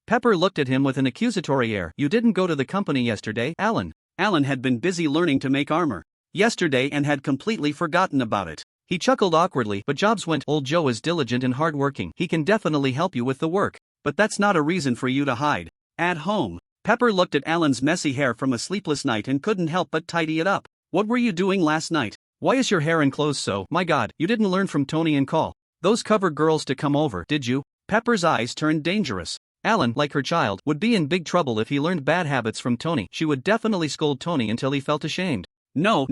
Speaker 1: Pepper looked at him with an accusatory air. You didn't go to the company yesterday, Alan. Alan had been busy learning to make armor yesterday and had completely forgotten about it. He chuckled awkwardly, but jobs went. Old Joe is diligent and hardworking. He can definitely help you with the work. But that's not a reason for you to hide at home. Pepper looked at Alan's messy hair from a sleepless night and couldn't help but tidy it up. What were you doing last night? Why is your hair and clothes so? My God, you didn't learn from Tony and call those cover girls to come over, did you? Pepper's eyes turned dangerous. Alan, like her child, would be in big trouble if he learned bad habits from Tony. She would definitely scold Tony until he felt ashamed. No.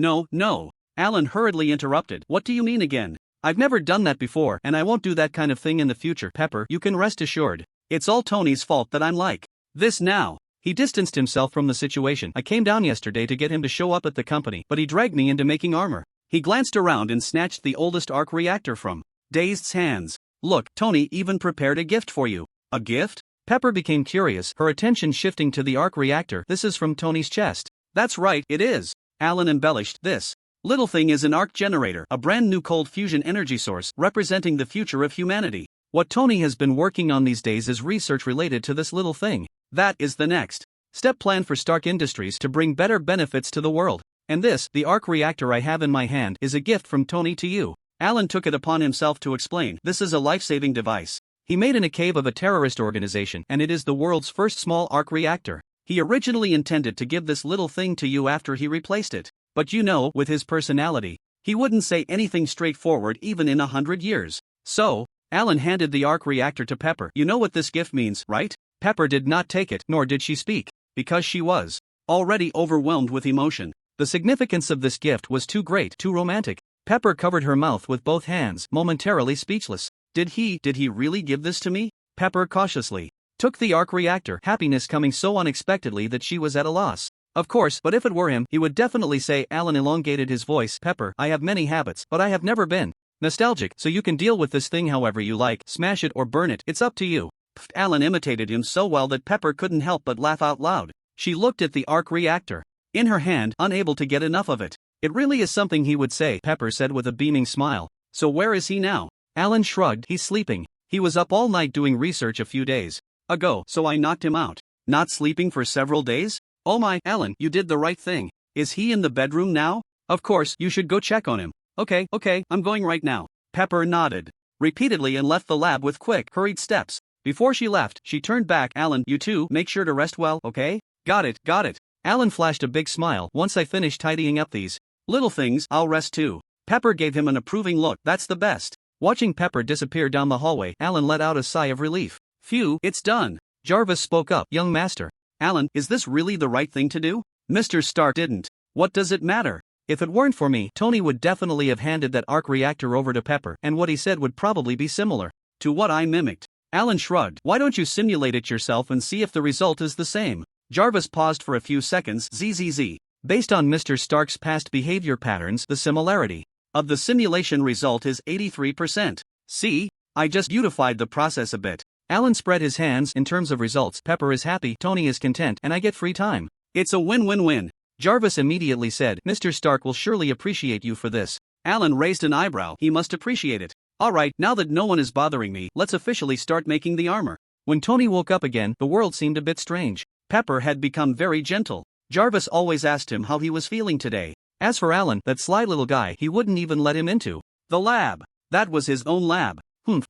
Speaker 1: Alan hurriedly interrupted. What do you mean again? I've never done that before, and I won't do that kind of thing in the future. Pepper, you can rest assured. It's all Tony's fault that I'm like this now. He distanced himself from the situation. I came down yesterday to get him to show up at the company, but he dragged me into making armor. He glanced around and snatched the oldest arc reactor from Dazed's hands. Look, Tony even prepared a gift for you. A gift? Pepper became curious, her attention shifting to the arc reactor. This is from Tony's chest. That's right, it is. Alan embellished. This little thing is an arc generator, a brand new cold fusion energy source representing the future of humanity. What Tony has been working on these days is research related to this little thing. That is the next step plan for Stark Industries to bring better benefits to the world. And this, the arc reactor I have in my hand, is a gift from Tony to you. Alan took it upon himself to explain. This is a life-saving device he made in a cave of a terrorist organization, and it is the world's first small arc reactor. He originally intended to give this little thing to you after he replaced it. But you know, with his personality, he wouldn't say anything straightforward even in 100 years. So, Alan handed the arc reactor to Pepper. You know what this gift means, right? Pepper did not take it, nor did she speak, because she was already overwhelmed with emotion. The significance of this gift was too great, too romantic. Pepper covered her mouth with both hands, momentarily speechless. Did he really give this to me? Pepper cautiously took the arc reactor, happiness coming so unexpectedly that she was at a loss. Of course, but if it were him, he would definitely say. Alan elongated his voice. Pepper, I have many habits, but I have never been nostalgic, so you can deal with this thing however you like, smash it or burn it, it's up to you. Pfft, Alan imitated him so well that Pepper couldn't help but laugh out loud. She looked at the arc reactor in her hand, unable to get enough of it. It really is something he would say, Pepper said with a beaming smile. So where is he now? Alan shrugged. He's sleeping. He was up all night doing research a few days ago, so I knocked him out. Not sleeping for several days? Oh my, Alan, you did the right thing. Is he in the bedroom now? Of course, you should go check on him. Okay, I'm going right now. Pepper nodded repeatedly and left the lab with quick, hurried steps. Before she left, she turned back. Alan, you too, make sure to rest well, okay? Got it. Alan flashed a big smile. Once I finish tidying up these little things, I'll rest too. Pepper gave him an approving look. That's the best. Watching Pepper disappear down the hallway, Alan let out a sigh of relief. Phew, it's done. Jarvis spoke up. Young master. Alan, is this really the right thing to do? Mr. Stark didn't. What does it matter? If it weren't for me, Tony would definitely have handed that arc reactor over to Pepper, and what he said would probably be similar to what I mimicked. Alan shrugged. Why don't you simulate it yourself and see if the result is the same? Jarvis paused for a few seconds. ZZZ. Based on Mr. Stark's past behavior patterns, the similarity of the simulation result is 83%. See? I just beautified the process a bit. Alan spread his hands. In terms of results, Pepper is happy, Tony is content, and I get free time. It's a win-win-win. Jarvis immediately said, Mr. Stark will surely appreciate you for this. Alan raised an eyebrow. He must appreciate it. Alright, now that no one is bothering me, let's officially start making the armor. When Tony woke up again, the world seemed a bit strange. Pepper had become very gentle. Jarvis always asked him how he was feeling today. As for Alan, that sly little guy, he wouldn't even let him into the lab. That was his own lab.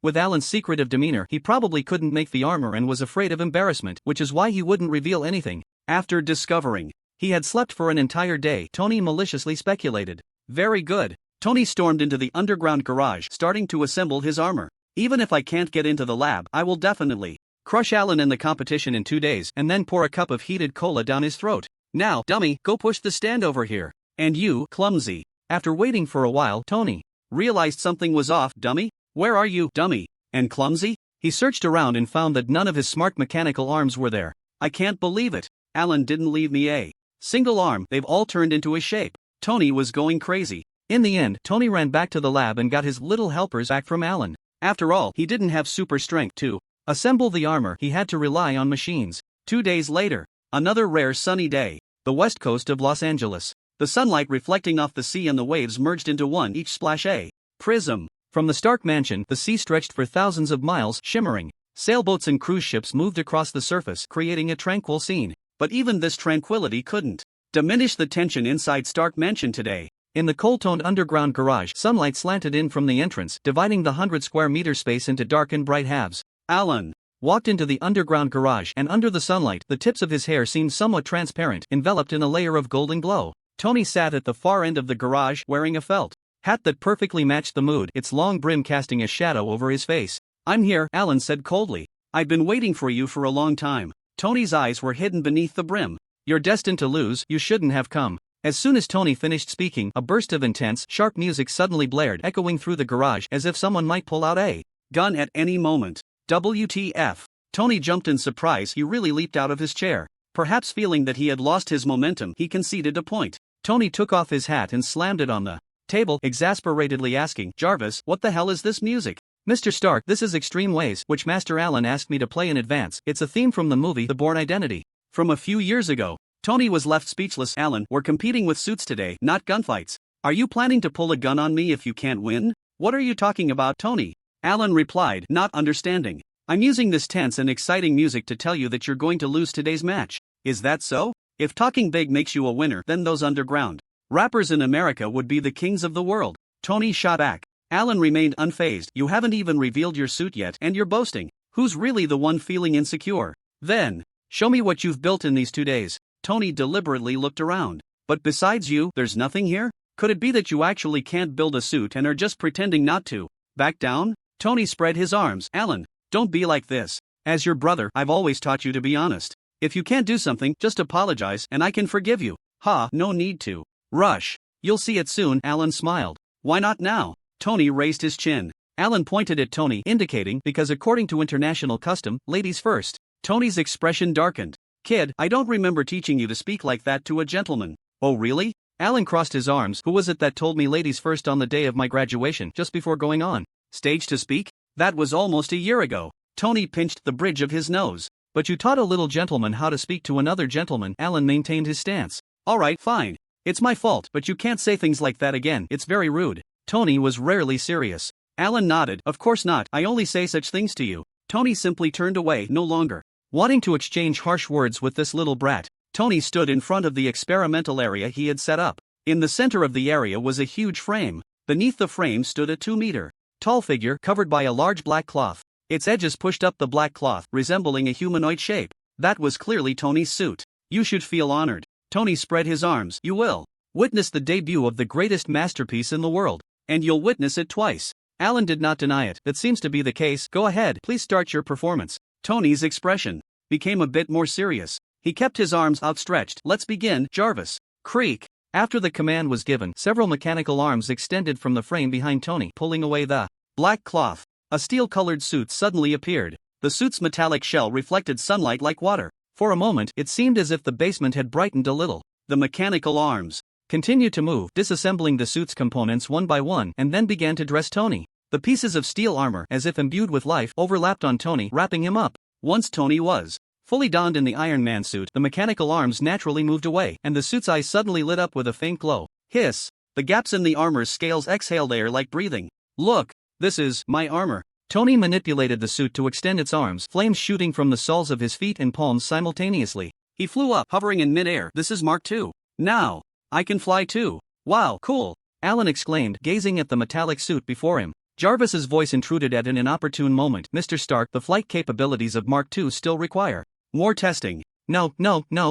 Speaker 1: With Alan's secretive demeanor, he probably couldn't make the armor and was afraid of embarrassment, which is why he wouldn't reveal anything. After discovering he had slept for an entire day, Tony maliciously speculated. Very good. Tony stormed into the underground garage, starting to assemble his armor. Even if I can't get into the lab, I will definitely crush Alan in the competition in 2 days, and then pour a cup of heated cola down his throat. Now, dummy, go push the stand over here. And you, clumsy After waiting for a while, Tony realized something was off. Dummy? Where are you, dummy? And clumsy? He searched around and found that none of his smart mechanical arms were there. I can't believe it. Alan didn't leave me a single arm. They've all turned into his shape. Tony was going crazy. In the end, Tony ran back to the lab and got his little helpers back from Alan. After all, he didn't have super strength to assemble the armor. He had to rely on machines. 2 days later, another rare sunny day. The west coast of Los Angeles. The sunlight reflecting off the sea and the waves merged into one, each splash a prism. From the Stark mansion, the sea stretched for thousands of miles, shimmering. Sailboats and cruise ships moved across the surface, creating a tranquil scene. But even this tranquility couldn't diminish the tension inside Stark mansion today. In the cold-toned underground garage, sunlight slanted in from the entrance, dividing the 100-square-meter space into dark and bright halves. Alan walked into the underground garage, and under the sunlight, the tips of his hair seemed somewhat transparent, enveloped in a layer of golden glow. Tony sat at the far end of the garage, wearing a felt hat that perfectly matched the mood, its long brim casting a shadow over his face. I'm here, Alan said coldly. I've been waiting for you for a long time. Tony's eyes were hidden beneath the brim. You're destined to lose, you shouldn't have come. As soon as Tony finished speaking, a burst of intense, sharp music suddenly blared, echoing through the garage as if someone might pull out a gun at any moment. WTF. Tony jumped in surprise. He really leaped out of his chair. Perhaps feeling that he had lost his momentum, he conceded a point. Tony took off his hat and slammed it on the table, exasperatedly asking, Jarvis, what the hell is this music? Mr. Stark, this is Extreme Ways, which Master Alan asked me to play in advance. It's a theme from the movie The Bourne Identity. From a few years ago. Tony was left speechless. Alan, we're competing with suits today, not gunfights. Are you planning to pull a gun on me if you can't win? What are you talking about, Tony? Alan replied, not understanding. I'm using this tense and exciting music to tell you that you're going to lose today's match. Is that so? If talking big makes you a winner, then those underground rappers in America would be the kings of the world. Tony shot back. Alan remained unfazed. You haven't even revealed your suit yet, and you're boasting. Who's really the one feeling insecure? Then, show me what you've built in these 2 days. Tony deliberately looked around. But besides you, there's nothing here? Could it be that you actually can't build a suit and are just pretending not to back down? Tony spread his arms. Alan, don't be like this. As your brother, I've always taught you to be honest. If you can't do something, just apologize and I can forgive you. No need to rush. You'll see it soon. Alan smiled. Why not now? Tony raised his chin. Alan pointed at Tony, indicating, because according to international custom, ladies first. Tony's expression darkened. Kid, I don't remember teaching you to speak like that to a gentleman. Oh really? Alan crossed his arms. Who was it that told me ladies first on the day of my graduation, just before going on stage to speak? That was almost a year ago. Tony pinched the bridge of his nose. But you taught a little gentleman how to speak to another gentleman. Alan maintained his stance. Alright, fine. It's my fault, but you can't say things like that again. It's very rude. Tony was rarely serious. Alan nodded. Of course not, I only say such things to you. Tony simply turned away, no longer wanting to exchange harsh words with this little brat. Tony stood in front of the experimental area he had set up. In the center of the area was a huge frame. Beneath the frame stood a 2-meter-tall figure covered by a large black cloth. Its edges pushed up the black cloth, resembling a humanoid shape. That was clearly Tony's suit. You should feel honored. Tony spread his arms. You will witness the debut of the greatest masterpiece in the world. And you'll witness it twice. Alan did not deny it. That seems to be the case. Go ahead, please start your performance. Tony's expression became a bit more serious. He kept his arms outstretched. Let's begin, Jarvis. Creak. After the command was given, several mechanical arms extended from the frame behind Tony, pulling away the black cloth. A steel-colored suit suddenly appeared. The suit's metallic shell reflected sunlight like water. For a moment, it seemed as if the basement had brightened a little. The mechanical arms continued to move, disassembling the suit's components one by one, and then began to dress Tony. The pieces of steel armor, as if imbued with life, overlapped on Tony, wrapping him up. Once Tony was fully donned in the Iron Man suit, the mechanical arms naturally moved away, and the suit's eyes suddenly lit up with a faint glow. Hiss! The gaps in the armor's scales exhaled air like breathing. Look! This is my armor. Tony manipulated the suit to extend its arms, flames shooting from the soles of his feet and palms simultaneously. He flew up, hovering in mid-air. This is Mark II. Now I can fly too. Wow, cool! Alan exclaimed, gazing at the metallic suit before him. Jarvis's voice intruded at an inopportune moment. Mr. Stark, the flight capabilities of Mark II still require more testing. No,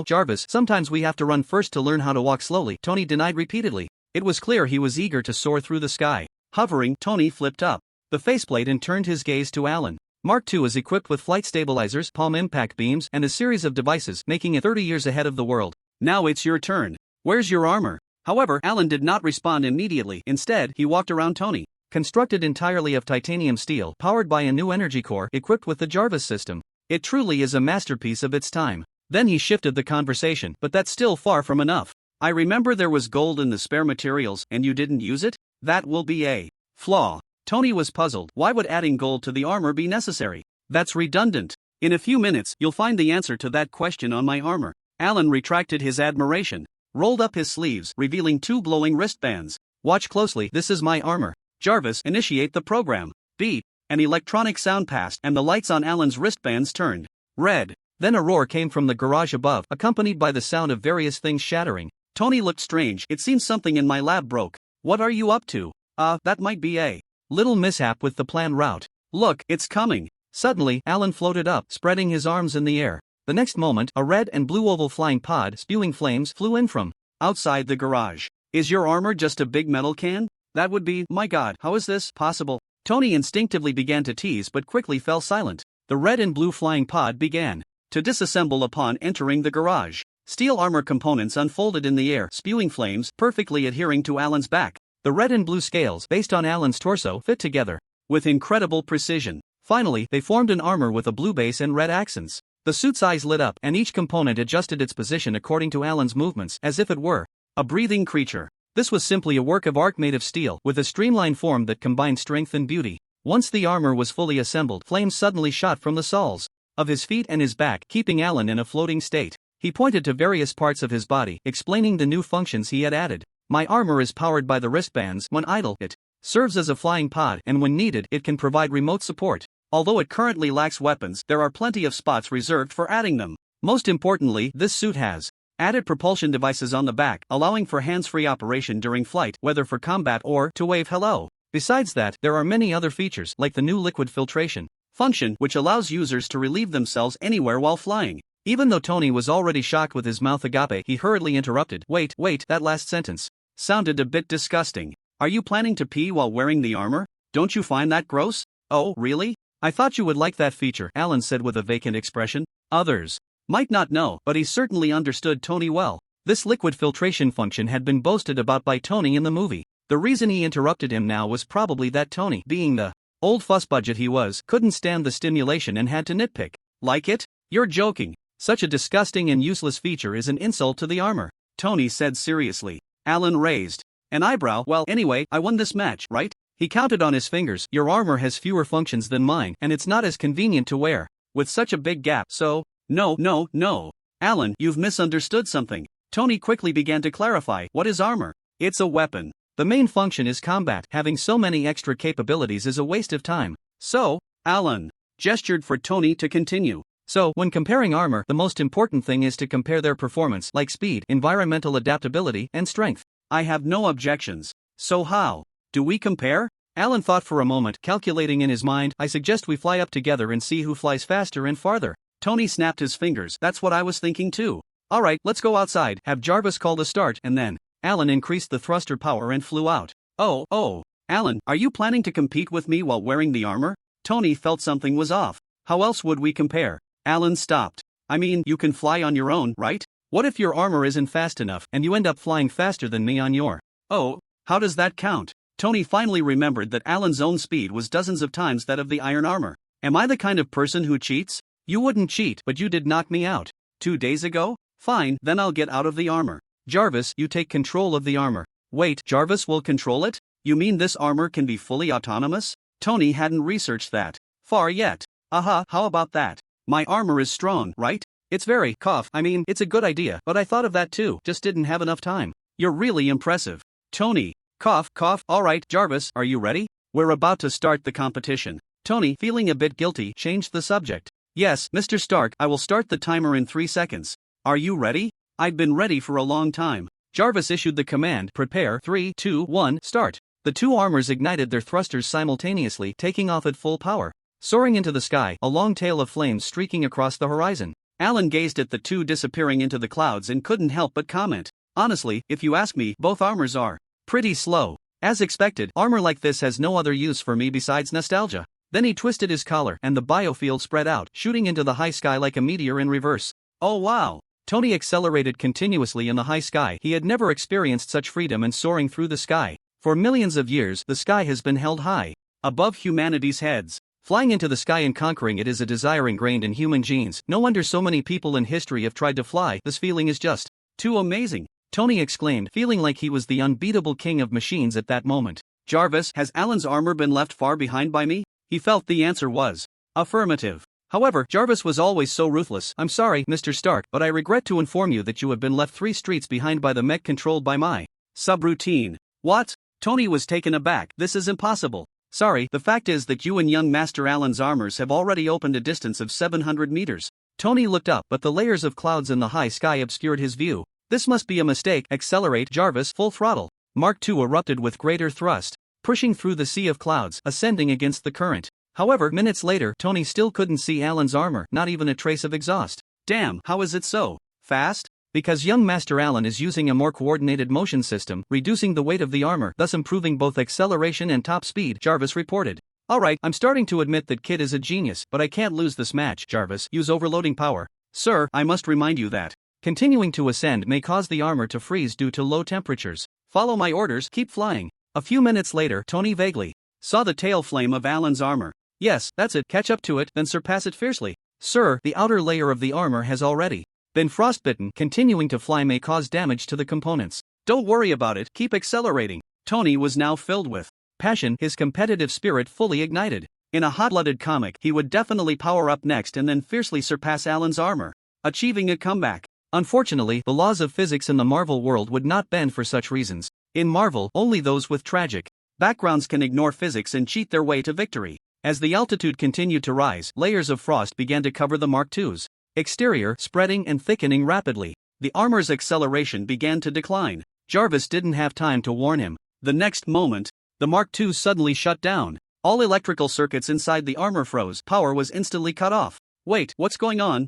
Speaker 1: Jarvis, sometimes we have to run first to learn how to walk slowly, Tony denied repeatedly. It was clear he was eager to soar through the sky. Hovering, Tony flipped up the faceplate and turned his gaze to Alan. Mark II is equipped with flight stabilizers, palm impact beams, and a series of devices, making it 30 years ahead of the world. Now it's your turn. Where's your armor? However, Alan did not respond immediately. Instead, he walked around Tony. Constructed entirely of titanium steel, powered by a new energy core equipped with the Jarvis system. It truly is a masterpiece of its time. Then he shifted the conversation, but that's still far from enough. I remember there was gold in the spare materials and you didn't use it? That will be a flaw. Tony was puzzled. Why would adding gold to the armor be necessary? That's redundant. In a few minutes, you'll find the answer to that question on my armor. Alan retracted his admiration, rolled up his sleeves, revealing 2 glowing wristbands. Watch closely, this is my armor. Jarvis, initiate the program. Beep. An electronic sound passed and the lights on Alan's wristbands turned red. Then a roar came from the garage above, accompanied by the sound of various things shattering. Tony looked strange. It seems something in my lab broke. What are you up to? That might be a little mishap with the planned route. Look, it's coming. Suddenly, Alan floated up, spreading his arms in the air. The next moment, a red and blue oval flying pod spewing flames flew in from outside the garage. Is your armor just a big metal can? That would be, my god, how is this possible? Tony instinctively began to tease but quickly fell silent. The red and blue flying pod began to disassemble upon entering the garage. Steel armor components unfolded in the air, spewing flames, perfectly adhering to Alan's back. The red and blue scales, based on Alan's torso, fit together with incredible precision. Finally, they formed an armor with a blue base and red accents. The suit's eyes lit up, and each component adjusted its position according to Alan's movements, as if it were a breathing creature. This was simply a work of art made of steel, with a streamlined form that combined strength and beauty. Once the armor was fully assembled, flames suddenly shot from the soles of his feet and his back, keeping Alan in a floating state. He pointed to various parts of his body, explaining the new functions he had added. My armor is powered by the wristbands. When idle, it serves as a flying pod, and when needed, it can provide remote support. Although it currently lacks weapons, there are plenty of spots reserved for adding them. Most importantly, this suit has added propulsion devices on the back, allowing for hands-free operation during flight, whether for combat or to wave hello. Besides that, there are many other features, like the new liquid filtration function, which allows users to relieve themselves anywhere while flying. Even though Tony was already shocked with his mouth agape, he hurriedly interrupted. Wait, that last sentence sounded a bit disgusting. Are you planning to pee while wearing the armor? Don't you find that gross? Oh, really? I thought you would like that feature, Alan said with a vacant expression. Others might not know, but he certainly understood Tony well. This liquid filtration function had been boasted about by Tony in the movie. The reason he interrupted him now was probably that Tony, being the old fuss budget he was, couldn't stand the stimulation and had to nitpick. Like it? You're joking. Such a disgusting and useless feature is an insult to the armor, Tony said seriously. Alan raised an eyebrow. Well, anyway, I won this match, right? He counted on his fingers. Your armor has fewer functions than mine, and it's not as convenient to wear with such a big gap, so... No. Alan, you've misunderstood something. Tony quickly began to clarify. What is armor? It's a weapon. The main function is combat. Having so many extra capabilities is a waste of time. So, Alan gestured for Tony to continue. So, when comparing armor, the most important thing is to compare their performance, like speed, environmental adaptability, and strength. I have no objections. So how do we compare? Alan thought for a moment, calculating in his mind. I suggest we fly up together and see who flies faster and farther. Tony snapped his fingers. That's what I was thinking too. Alright, let's go outside, have Jarvis call the start, and then Alan increased the thruster power and flew out. Oh, Alan, are you planning to compete with me while wearing the armor? Tony felt something was off. How else would we compare? Alan stopped. I mean, you can fly on your own, right? What if your armor isn't fast enough, and you end up flying faster than me on your... Oh, how does that count? Tony finally remembered that Alan's own speed was dozens of times that of the iron armor. Am I the kind of person who cheats? You wouldn't cheat, but you did knock me out 2 days ago? Fine, then I'll get out of the armor. Jarvis, you take control of the armor. Wait, Jarvis will control it? You mean this armor can be fully autonomous? Tony hadn't researched that far yet. How about that? My armor is strong, right? It's very, it's a good idea, but I thought of that too, just didn't have enough time. You're really impressive. Tony, cough, alright, Jarvis, are you ready? We're about to start the competition. Tony, feeling a bit guilty, changed the subject. Yes, Mr. Stark, I will start the timer in 3 seconds. Are you ready? I've been ready for a long time. Jarvis issued the command, prepare, 3, 2, 1, start. The two armors ignited their thrusters simultaneously, taking off at full power. Soaring into the sky, a long tail of flames streaking across the horizon. Alan gazed at the two disappearing into the clouds and couldn't help but comment. Honestly, if you ask me, both armors are pretty slow. As expected, armor like this has no other use for me besides nostalgia. Then he twisted his collar, and the biofield spread out, shooting into the high sky like a meteor in reverse. Oh wow! Tony accelerated continuously in the high sky. He had never experienced such freedom and soaring through the sky. For millions of years, the sky has been held high, above humanity's heads. Flying into the sky and conquering it is a desire ingrained in human genes. No wonder so many people in history have tried to fly. This feeling is just too amazing, Tony exclaimed, feeling like he was the unbeatable king of machines at that moment. Jarvis, has Alan's armor been left far behind by me? He felt the answer was affirmative. However, Jarvis was always so ruthless. I'm sorry, Mr. Stark, but I regret to inform you that you have been left 3 streets behind by the mech controlled by my subroutine. What? Tony was taken aback. This is impossible. Sorry, the fact is that you and young Master Alan's armors have already opened a distance of 700 meters. Tony looked up, but the layers of clouds in the high sky obscured his view. This must be a mistake. Accelerate, Jarvis, full throttle. Mark II erupted with greater thrust, pushing through the sea of clouds, ascending against the current. However, minutes later, Tony still couldn't see Alan's armor, not even a trace of exhaust. Damn, how is it so fast? Because young Master Alan is using a more coordinated motion system, reducing the weight of the armor, thus improving both acceleration and top speed, Jarvis reported. Alright, I'm starting to admit that Kid is a genius, but I can't lose this match, Jarvis. Use overloading power. Sir, I must remind you that continuing to ascend may cause the armor to freeze due to low temperatures. Follow my orders, keep flying. A few minutes later, Tony vaguely saw the tail flame of Alan's armor. Yes, that's it, catch up to it, then surpass it fiercely. Sir, the outer layer of the armor has already been frostbitten. Continuing to fly may cause damage to the components. Don't worry about it, keep accelerating. Tony was now filled with passion, his competitive spirit fully ignited. In a hot-blooded comic, he would definitely power up next and then fiercely surpass Alan's armor, achieving a comeback. Unfortunately, the laws of physics in the Marvel world would not bend for such reasons. In Marvel, only those with tragic backgrounds can ignore physics and cheat their way to victory. As the altitude continued to rise, layers of frost began to cover the Mark II's exterior, spreading and thickening rapidly. The armor's acceleration began to decline. Jarvis didn't have time to warn him. The next moment, the Mark II suddenly shut down. All electrical circuits inside the armor froze. Power was instantly cut off. Wait, what's going on?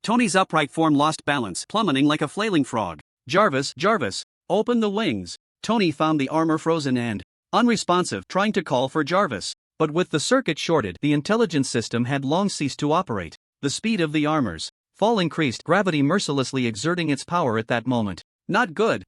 Speaker 1: Tony's upright form lost balance, plummeting like a flailing frog. Jarvis, open the wings. Tony found the armor frozen and unresponsive, trying to call for Jarvis. But with the circuit shorted, the intelligence system had long ceased to operate. The speed of the armor's fall increased, gravity mercilessly exerting its power at that moment. Not good,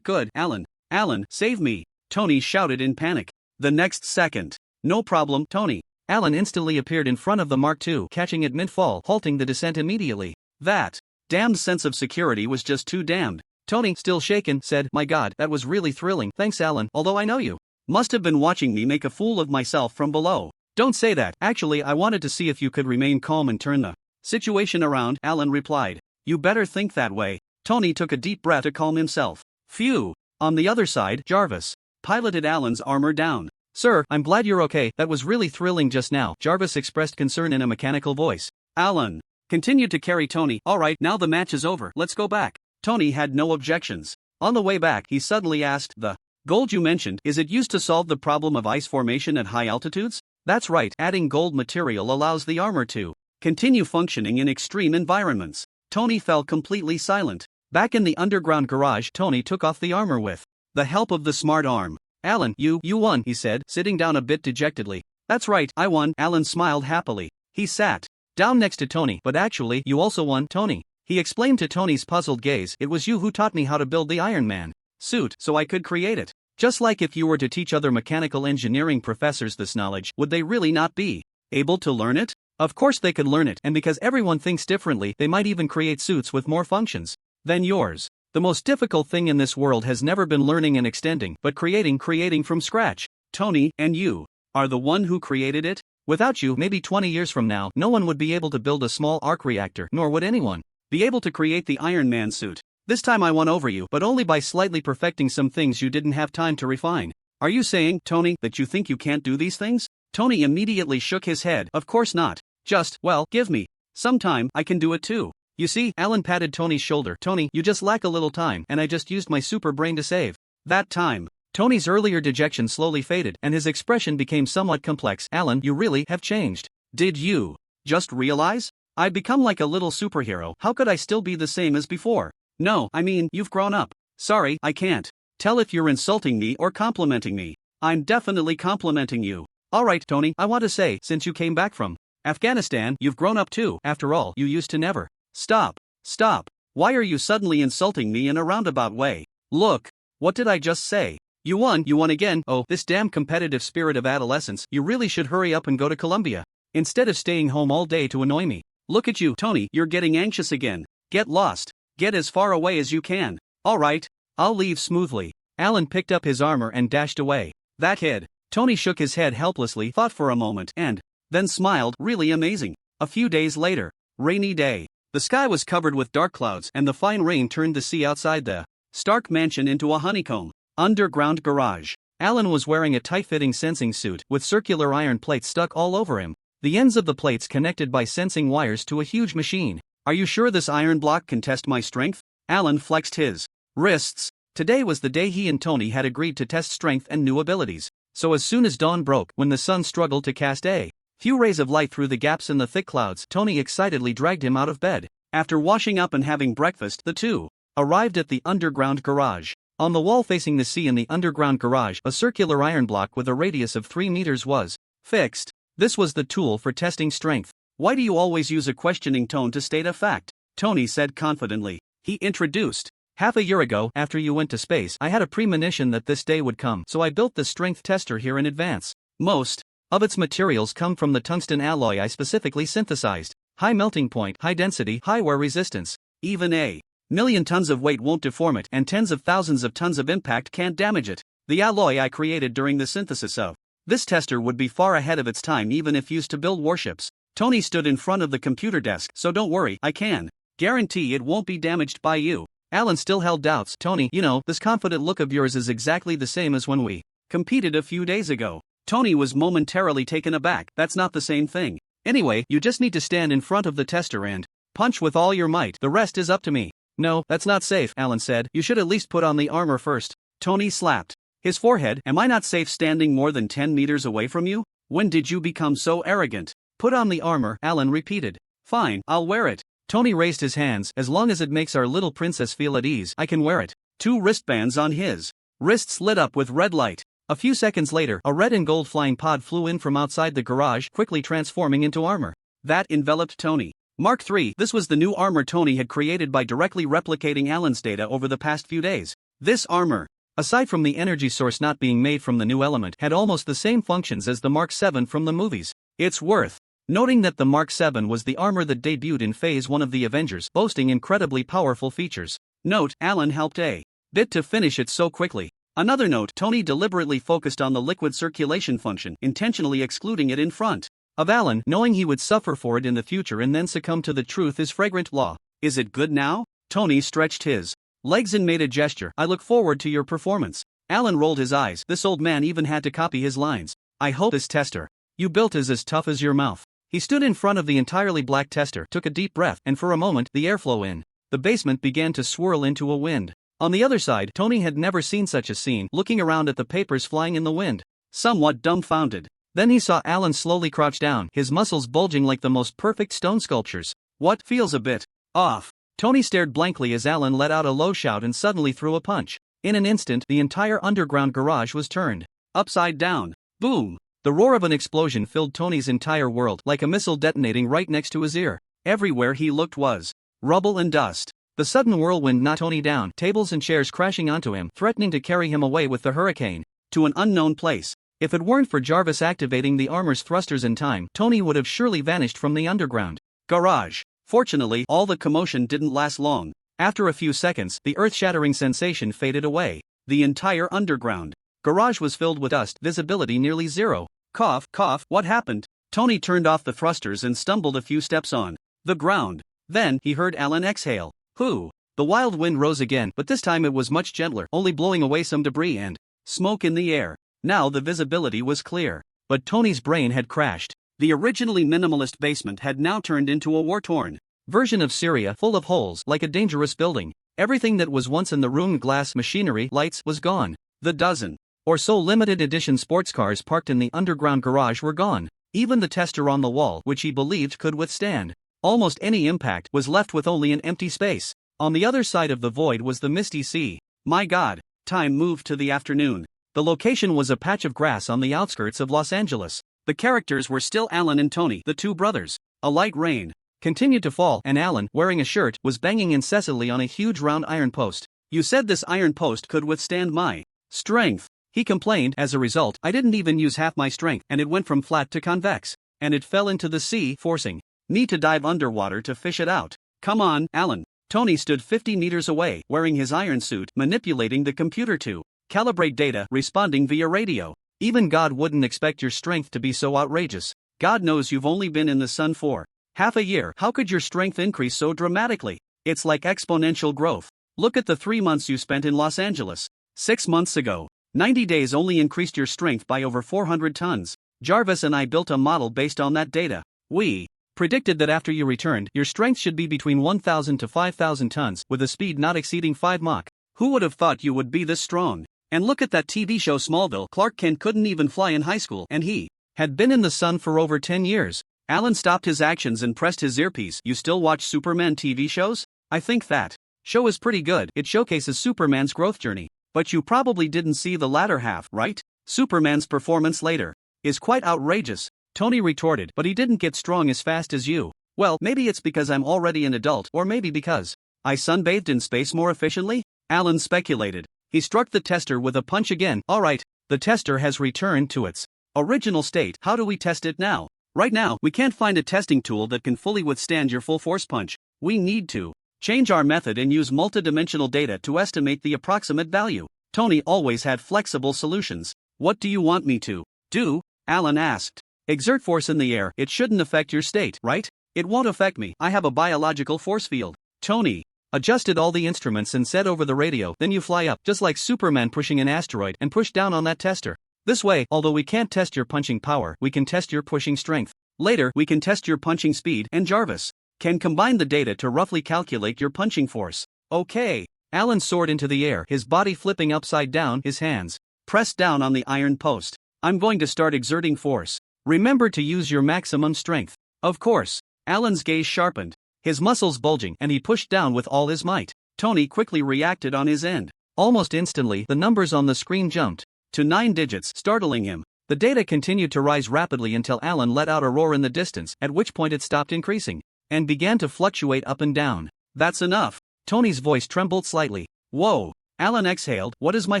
Speaker 1: Alan, save me, Tony shouted in panic. The next second, no problem, Tony. Alan instantly appeared in front of the Mark II, catching it mid-fall, halting the descent immediately. That damned sense of security was just too damned. Tony, still shaken, said, My God, that was really thrilling. Thanks, Alan, although I know you must have been watching me make a fool of myself from below. Don't say that. Actually, I wanted to see if you could remain calm and turn the situation around, Alan replied. You better think that way. Tony took a deep breath to calm himself. Phew. On the other side, Jarvis piloted Alan's armor down. Sir, I'm glad you're okay. That was really thrilling just now, Jarvis expressed concern in a mechanical voice. Alan continued to carry Tony. Alright, now the match is over, let's go back. Tony had no objections. On the way back, he suddenly asked, The gold you mentioned, is it used to solve the problem of ice formation at high altitudes? That's right, adding gold material allows the armor to continue functioning in extreme environments. Tony fell completely silent. Back in the underground garage, Tony took off the armor with the help of the smart arm. Alan, you won, he said, sitting down a bit dejectedly. That's right, I won. Alan smiled happily. He sat down next to Tony. But actually, you also won, Tony. He explained to Tony's puzzled gaze, it was you who taught me how to build the Iron Man suit, so I could create it. Just like if you were to teach other mechanical engineering professors this knowledge, would they really not be able to learn it? Of course they could learn it, and because everyone thinks differently, they might even create suits with more functions than yours. The most difficult thing in this world has never been learning and extending, but creating from scratch. Tony, and you are the one who created it? Without you, maybe 20 years from now, no one would be able to build a small arc reactor, nor would anyone be able to create the Iron Man suit. This time I won over you, but only by slightly perfecting some things you didn't have time to refine. Are you saying, Tony, that you think you can't do these things? Tony immediately shook his head. Of course not. Just, well, give me some time, I can do it too. You see, Alan patted Tony's shoulder. Tony, you just lack a little time, and I just used my super brain to save that time. Tony's earlier dejection slowly faded, and his expression became somewhat complex. Alan, you really have changed. Did you just realize? I've become like a little superhero. How could I still be the same as before? No, I mean, you've grown up. Sorry, I can't tell if you're insulting me or complimenting me. I'm definitely complimenting you. Alright, Tony, I want to say, since you came back from Afghanistan, you've grown up too. After all, you used to never stop Stop. Why are you suddenly insulting me in a roundabout way? Look. What did I just say? You won again. Oh, this damn competitive spirit of adolescence. You really should hurry up and go to Columbia, instead of staying home all day to annoy me. Look at you, Tony, you're getting anxious again. Get lost. Get as far away as you can. Alright, I'll leave smoothly. Alan picked up his armor and dashed away. That kid. Tony shook his head helplessly, thought for a moment, and then smiled. Really amazing. A few days later. Rainy day. The sky was covered with dark clouds and the fine rain turned the sea outside the Stark mansion into a honeycomb. Underground garage. Alan was wearing a tight-fitting sensing suit with circular iron plates stuck all over him. The ends of the plates connected by sensing wires to a huge machine. Are you sure this iron block can test my strength? Alan flexed his wrists. Today was the day he and Tony had agreed to test strength and new abilities. So as soon as dawn broke, when the sun struggled to cast a few rays of light through the gaps in the thick clouds, Tony excitedly dragged him out of bed. After washing up and having breakfast, the two arrived at the underground garage. On the wall facing the sea in the underground garage, a circular iron block with a radius of 3 meters was fixed. This was the tool for testing strength. Why do you always use a questioning tone to state a fact? Tony said confidently. He introduced. Half a year ago, after you went to space, I had a premonition that this day would come, so I built the strength tester here in advance. Most of its materials come from the tungsten alloy I specifically synthesized. High melting point, high density, high wear resistance. Even a million tons of weight won't deform it, and tens of thousands of tons of impact can't damage it. The alloy I created during the synthesis of this tester would be far ahead of its time even if used to build warships. Tony stood in front of the computer desk. So don't worry, I can guarantee it won't be damaged by you. Alan still held doubts. Tony, this confident look of yours is exactly the same as when we competed a few days ago. Tony was momentarily taken aback. That's not the same thing. Anyway, you just need to stand in front of the tester and punch with all your might. The rest is up to me. No, that's not safe, Alan said. You should at least put on the armor first. Tony slapped his forehead. Am I not safe standing more than 10 meters away from you? When did you become so arrogant? Put on the armor, Alan repeated. Fine, I'll wear it. Tony raised his hands. As long as it makes our little princess feel at ease, I can wear it. 2 wristbands on his wrists lit up with red light. A few seconds later, a red and gold flying pod flew in from outside the garage, quickly transforming into armor. That enveloped Tony. Mark III. This was the new armor Tony had created by directly replicating Alan's data over the past few days. This armor, aside from the energy source not being made from the new element, had almost the same functions as the Mark VII from the movies. It's worth noting that the Mark VII was the armor that debuted in Phase 1 of the Avengers, boasting incredibly powerful features. Note, Alan helped a bit to finish it so quickly. Another note, Tony deliberately focused on the liquid circulation function, intentionally excluding it in front of Alan, knowing he would suffer for it in the future and then succumb to the truth is fragrant law. Is it good now? Tony stretched his legs and made a gesture. I look forward to your performance. Alan rolled his eyes. This old man even had to copy his lines. I hope this tester you built is as tough as your mouth. He stood in front of the entirely black tester, took a deep breath, and for a moment, the airflow in the basement began to swirl into a wind. On the other side, Tony had never seen such a scene, looking around at the papers flying in the wind, somewhat dumbfounded. Then he saw Alan slowly crouch down, his muscles bulging like the most perfect stone sculptures. What? Feels a bit off. Tony stared blankly as Alan let out a low shout and suddenly threw a punch. In an instant, the entire underground garage was turned upside down. Boom! The roar of an explosion filled Tony's entire world, like a missile detonating right next to his ear. Everywhere he looked was rubble and dust. The sudden whirlwind knocked Tony down, tables and chairs crashing onto him, threatening to carry him away with the hurricane to an unknown place. If it weren't for Jarvis activating the armor's thrusters in time, Tony would have surely vanished from the underground garage. Fortunately, all the commotion didn't last long. After a few seconds, the earth-shattering sensation faded away. The entire underground garage was filled with dust, visibility nearly zero. Cough, cough, what happened? Tony turned off the thrusters and stumbled a few steps on the ground. Then, he heard Alan exhale. Whew. The wild wind rose again, but this time it was much gentler, only blowing away some debris and smoke in the air. Now the visibility was clear. But Tony's brain had crashed. The originally minimalist basement had now turned into a war-torn version of Syria, full of holes, like a dangerous building. Everything that was once in the room, glass, machinery, lights, was gone. The dozen or so limited edition sports cars parked in the underground garage were gone. Even the tester on the wall, which he believed could withstand almost any impact, was left with only an empty space. On the other side of the void was the misty sea. My God, time moved to the afternoon. The location was a patch of grass on the outskirts of Los Angeles. The characters were still Alan and Tony, the two brothers. A light rain continued to fall, and Alan, wearing a shirt, was banging incessantly on a huge round iron post. "You said this iron post could withstand my strength," he complained. "As a result, I didn't even use half my strength, and it went from flat to convex. And it fell into the sea, forcing me to dive underwater to fish it out." "Come on, Alan." Tony stood 50 meters away, wearing his iron suit, manipulating the computer to calibrate data, responding via radio. "Even God wouldn't expect your strength to be so outrageous. God knows you've only been in the sun for half a year. How could your strength increase so dramatically? It's like exponential growth. Look at the 3 months you spent in Los Angeles. 6 months ago, 90 days only increased your strength by over 400 tons. Jarvis and I built a model based on that data. We predicted that after you returned, your strength should be between 1,000 to 5,000 tons, with a speed not exceeding 5 Mach. Who would have thought you would be this strong? And look at that TV show Smallville. Clark Kent couldn't even fly in high school, and he had been in the sun for over 10 years. Alan stopped his actions and pressed his earpiece. "You still watch Superman TV shows? I think that show is pretty good. It showcases Superman's growth journey. But you probably didn't see the latter half, right? Superman's performance later is quite outrageous," Tony retorted. "But he didn't get strong as fast as you." "Well, maybe it's because I'm already an adult, or maybe because I sunbathed in space more efficiently," Alan speculated. He struck the tester with a punch again. "All right, the tester has returned to its original state. How do we test it now?" "Right now, we can't find a testing tool that can fully withstand your full force punch. We need to change our method and use multidimensional data to estimate the approximate value." Tony always had flexible solutions. "What do you want me to do?" Alan asked. "Exert force in the air. It shouldn't affect your state, right?" "It won't affect me. I have a biological force field." Tony adjusted all the instruments and said over the radio, "Then you fly up, just like Superman pushing an asteroid, and push down on that tester. This way, although we can't test your punching power, we can test your pushing strength. Later, we can test your punching speed, and Jarvis can combine the data to roughly calculate your punching force." "Okay." Alan soared into the air, his body flipping upside down, his hands pressed down on the iron post. "I'm going to start exerting force. Remember to use your maximum strength." "Of course." Alan's gaze sharpened, his muscles bulging, and he pushed down with all his might. Tony quickly reacted on his end. Almost instantly, the numbers on the screen jumped to 9 digits, startling him. The data continued to rise rapidly until Alan let out a roar in the distance, at which point it stopped increasing and began to fluctuate up and down. "That's enough." Tony's voice trembled slightly. "Whoa." Alan exhaled. "What is my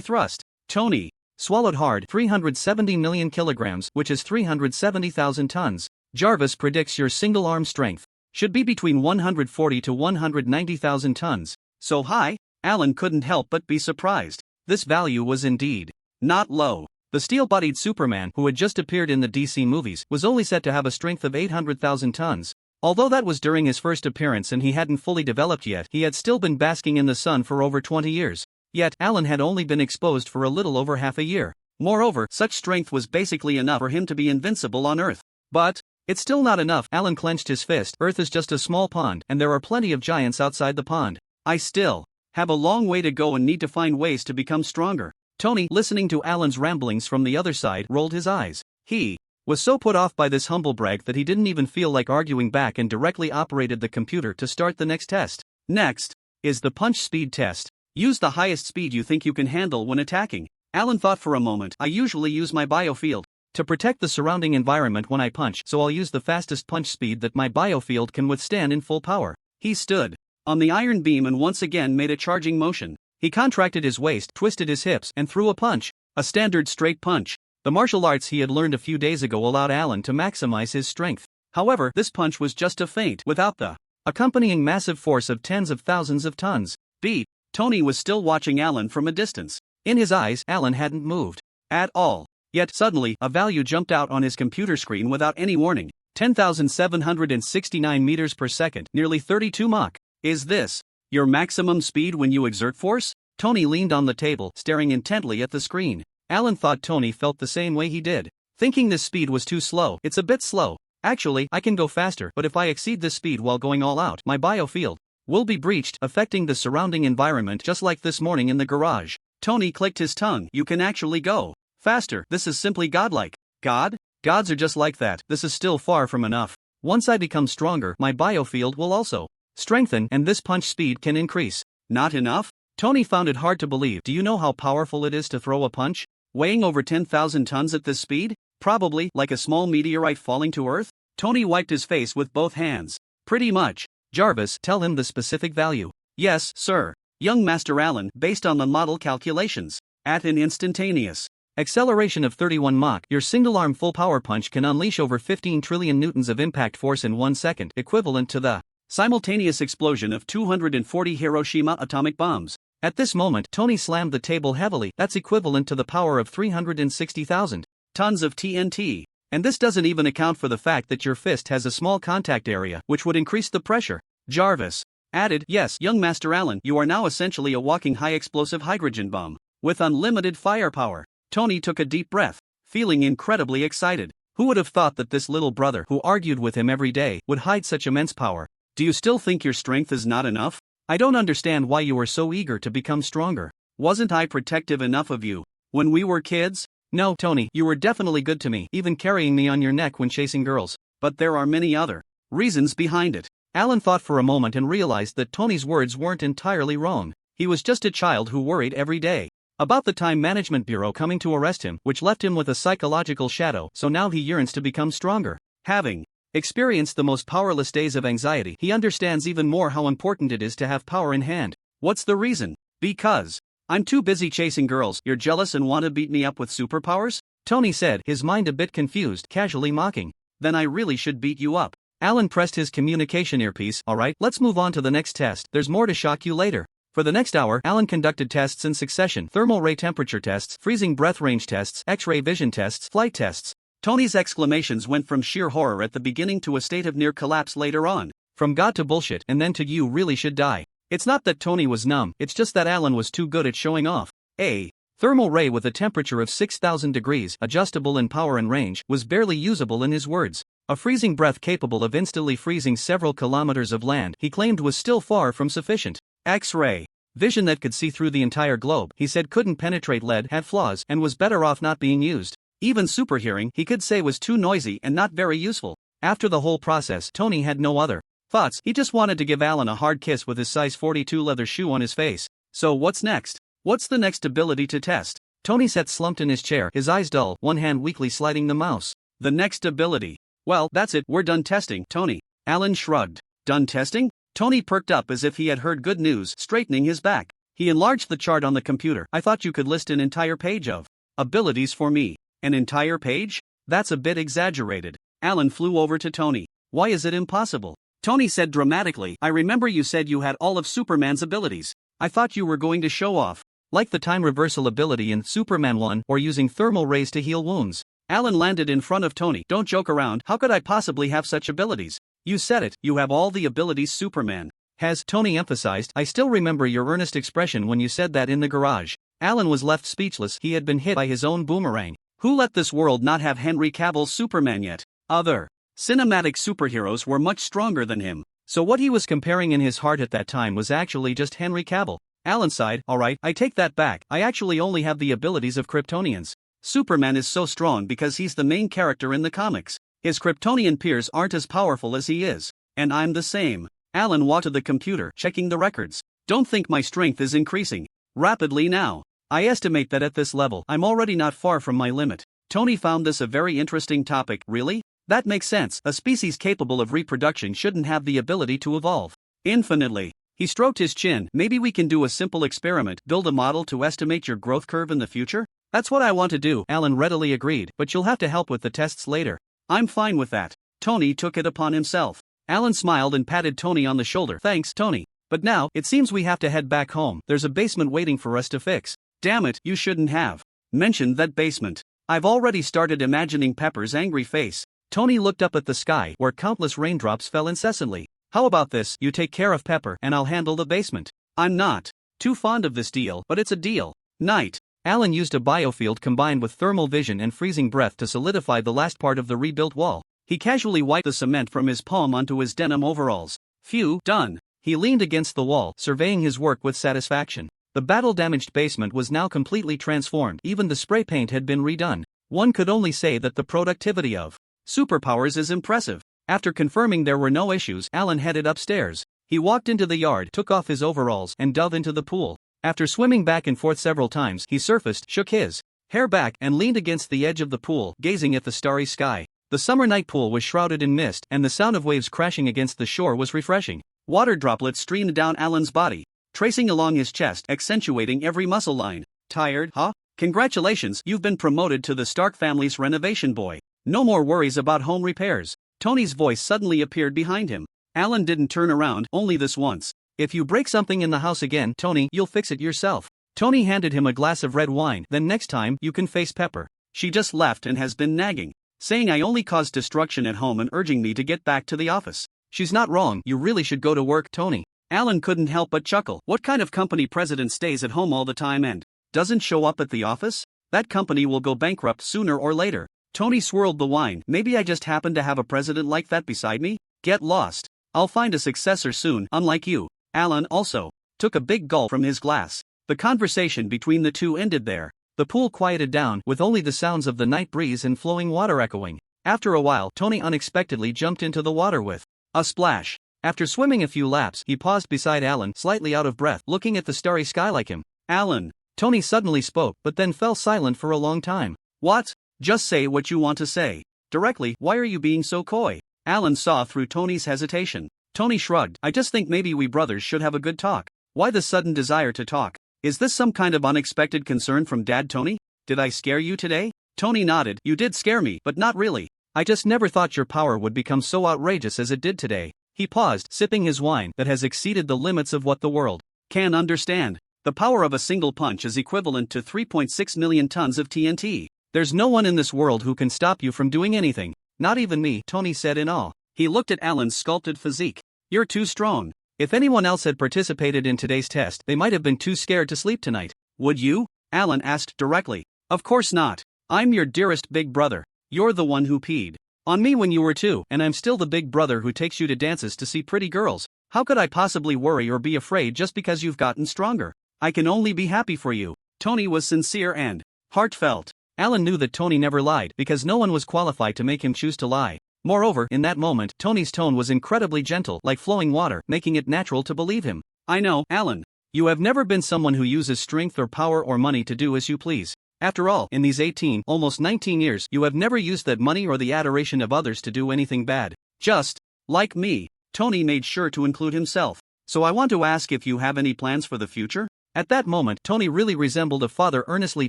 Speaker 1: thrust?" Tony swallowed hard. 370 million kilograms, which is 370,000 tons. "Jarvis predicts your single-arm strength should be between 140 to 190,000 tons. So high?" Alan couldn't help but be surprised. This value was indeed not low. The steel-bodied Superman, who had just appeared in the DC movies, was only set to have a strength of 800,000 tons. Although that was during his first appearance and he hadn't fully developed yet, he had still been basking in the sun for over 20 years. Yet, Alan had only been exposed for a little over half a year. Moreover, such strength was basically enough for him to be invincible on Earth. But it's still not enough. Alan clenched his fist. Earth is just a small pond, and there are plenty of giants outside the pond. I still have a long way to go and need to find ways to become stronger. Tony, listening to Alan's ramblings from the other side, rolled his eyes. He was so put off by this humble brag that he didn't even feel like arguing back and directly operated the computer to start the next test. "Next is the punch speed test. Use the highest speed you think you can handle when attacking." Alan thought for a moment. "I usually use my biofield to protect the surrounding environment when I punch, so I'll use the fastest punch speed that my biofield can withstand in full power." He stood on the iron beam and once again made a charging motion. He contracted his waist, twisted his hips, and threw a punch. A standard straight punch. The martial arts he had learned a few days ago allowed Alan to maximize his strength. However, this punch was just a feint, without the accompanying massive force of tens of thousands of tons. Beat. Tony was still watching Alan from a distance. In his eyes, Alan hadn't moved at all. Yet suddenly, a value jumped out on his computer screen without any warning. 10,769 meters per second, nearly 32 Mach. "Is this your maximum speed when you exert force?" Tony leaned on the table, staring intently at the screen. Alan thought Tony felt the same way he did. Thinking this speed was too slow. "It's a bit slow. Actually, I can go faster, but if I exceed this speed while going all out, my biofield will be breached, affecting the surrounding environment just like this morning in the garage." Tony clicked his tongue. "You can actually go faster. This is simply godlike." "God? Gods are just like that. This is still far from enough. Once I become stronger, my biofield will also strengthen, and this punch speed can increase." "Not enough?" Tony found it hard to believe. "Do you know how powerful it is to throw a punch weighing over 10,000 tons at this speed? Probably like a small meteorite falling to Earth." Tony wiped his face with both hands. Pretty much. Jarvis, tell him the specific value. Yes, sir. Young Master Allen, based on the model calculations. At an instantaneous acceleration of 31 Mach, your single-arm full power punch can unleash over 15 trillion newtons of impact force in 1 second, equivalent to the simultaneous explosion of 240 Hiroshima atomic bombs. At this moment, Tony slammed the table heavily. That's equivalent to the power of 360,000 tons of TNT. And this doesn't even account for the fact that your fist has a small contact area, which would increase the pressure. Jarvis added, yes, young Master Allen, you are now essentially a walking high-explosive hydrogen bomb with unlimited firepower. Tony took a deep breath, feeling incredibly excited. Who would have thought that this little brother, who argued with him every day, would hide such immense power? Do you still think your strength is not enough? I don't understand why you were so eager to become stronger. Wasn't I protective enough of you when we were kids? No, Tony, you were definitely good to me, even carrying me on your neck when chasing girls. But there are many other reasons behind it. Alan thought for a moment and realized that Tony's words weren't entirely wrong. He was just a child who worried every day about the Time Management Bureau coming to arrest him, which left him with a psychological shadow, so now he yearns to become stronger. Having experienced the most powerless days of anxiety, he understands even more how important it is to have power in hand. What's the reason? Because I'm too busy chasing girls. You're jealous and want to beat me up with superpowers? Tony said, his mind a bit confused, casually mocking. Then I really should beat you up. Alan pressed his communication earpiece. Alright, let's move on to the next test. There's more to shock you later. For the next hour, Alan conducted tests in succession: thermal ray temperature tests, freezing breath range tests, X-ray vision tests, flight tests. Tony's exclamations went from sheer horror at the beginning to a state of near collapse later on. From God to bullshit, and then to you really should die. It's not that Tony was numb, it's just that Alan was too good at showing off. A thermal ray with a temperature of 6,000 degrees, adjustable in power and range, was barely usable in his words. A freezing breath capable of instantly freezing several kilometers of land, he claimed, was still far from sufficient. X-ray vision that could see through the entire globe, he said, couldn't penetrate lead, had flaws, and was better off not being used. Even superhearing, he could say, was too noisy and not very useful. After the whole process, Tony had no other thoughts. He just wanted to give Alan a hard kiss with his size 42 leather shoe on his face. So what's next? What's the next ability to test? Tony sat slumped in his chair, his eyes dull, one hand weakly sliding the mouse. The next ability. Well, that's it, we're done testing, Tony. Alan shrugged. Done testing? Tony perked up as if he had heard good news, straightening his back. He enlarged the chart on the computer. I thought you could list an entire page of abilities for me. An entire page? That's a bit exaggerated. Alan flew over to Tony. Why is it impossible? Tony said dramatically, I remember you said you had all of Superman's abilities. I thought you were going to show off. Like the time reversal ability in Superman 1, or using thermal rays to heal wounds. Alan landed in front of Tony. Don't joke around, how could I possibly have such abilities? You said it, you have all the abilities Superman has, Tony emphasized. I still remember your earnest expression when you said that in the garage. Alan was left speechless. He had been hit by his own boomerang. Who let this world not have Henry Cavill's Superman yet? Other cinematic superheroes were much stronger than him. So what he was comparing in his heart at that time was actually just Henry Cavill. Alan sighed. Alright, I take that back. I actually only have the abilities of Kryptonians. Superman is so strong because he's the main character in the comics. His Kryptonian peers aren't as powerful as he is. And I'm the same. Alan walked to the computer, checking the records. Don't think my strength is increasing rapidly now. I estimate that at this level, I'm already not far from my limit. Tony found this a very interesting topic. Really? That makes sense. A species capable of reproduction shouldn't have the ability to evolve infinitely. He stroked his chin. Maybe we can do a simple experiment, build a model to estimate your growth curve in the future? That's what I want to do, Alan readily agreed, but you'll have to help with the tests later. I'm fine with that. Tony took it upon himself. Alan smiled and patted Tony on the shoulder. Thanks, Tony. But now, it seems we have to head back home. There's a basement waiting for us to fix. Damn it, you shouldn't have mentioned that basement. I've already started imagining Pepper's angry face. Tony looked up at the sky, where countless raindrops fell incessantly. How about this, you take care of Pepper, and I'll handle the basement. I'm not too fond of this deal, but it's a deal. Night. Alan used a biofield combined with thermal vision and freezing breath to solidify the last part of the rebuilt wall. He casually wiped the cement from his palm onto his denim overalls. Phew, done. He leaned against the wall, surveying his work with satisfaction. The battle-damaged basement was now completely transformed. Even the spray paint had been redone. One could only say that the productivity of superpowers is impressive. After confirming there were no issues, Alan headed upstairs. He walked into the yard, took off his overalls, and dove into the pool. After swimming back and forth several times, he surfaced, shook his hair back, and leaned against the edge of the pool, gazing at the starry sky. The summer night pool was shrouded in mist, and the sound of waves crashing against the shore was refreshing. Water droplets streamed down Alan's body, tracing along his chest, accentuating every muscle line. Tired, huh? Congratulations, you've been promoted to the Stark family's renovation boy. No more worries about home repairs. Tony's voice suddenly appeared behind him. Alan didn't turn around, only this once. If you break something in the house again, Tony, you'll fix it yourself. Tony handed him a glass of red wine. Then next time, you can face Pepper. She just left and has been nagging, saying I only caused destruction at home and urging me to get back to the office. She's not wrong, you really should go to work, Tony. Alan couldn't help but chuckle. What kind of company president stays at home all the time and doesn't show up at the office? That company will go bankrupt sooner or later. Tony swirled the wine. Maybe I just happen to have a president like that beside me? Get lost. I'll find a successor soon, unlike you. Alan also took a big gulp from his glass. The conversation between the two ended there. The pool quieted down, with only the sounds of the night breeze and flowing water echoing. After a while, Tony unexpectedly jumped into the water with a splash. After swimming a few laps, he paused beside Alan, slightly out of breath, looking at the starry sky like him. Alan. Tony suddenly spoke, but then fell silent for a long time. What? Just say what you want to say. Directly, why are you being so coy? Alan saw through Tony's hesitation. Tony shrugged. I just think maybe we brothers should have a good talk. Why the sudden desire to talk? Is this some kind of unexpected concern from Dad, Tony? Did I scare you today? Tony nodded. You did scare me, but not really. I just never thought your power would become so outrageous as it did today. He paused, sipping his wine that has exceeded the limits of what the world can understand. The power of a single punch is equivalent to 3.6 million tons of TNT. There's no one in this world who can stop you from doing anything. Not even me, Tony said in awe. He looked at Alan's sculpted physique. You're too strong. If anyone else had participated in today's test, they might have been too scared to sleep tonight. Would you? Alan asked directly. Of course not. I'm your dearest big brother. You're the one who peed on me when you were 2, and I'm still the big brother who takes you to dances to see pretty girls. How could I possibly worry or be afraid just because you've gotten stronger? I can only be happy for you. Tony was sincere and heartfelt. Alan knew that Tony never lied because no one was qualified to make him choose to lie. Moreover, in that moment, Tony's tone was incredibly gentle, like flowing water, making it natural to believe him. I know, Alan. You have never been someone who uses strength or power or money to do as you please. After all, in these 18, almost 19 years, you have never used that money or the adoration of others to do anything bad. Just like me. Tony made sure to include himself. So I want to ask if you have any plans for the future? At that moment, Tony really resembled a father earnestly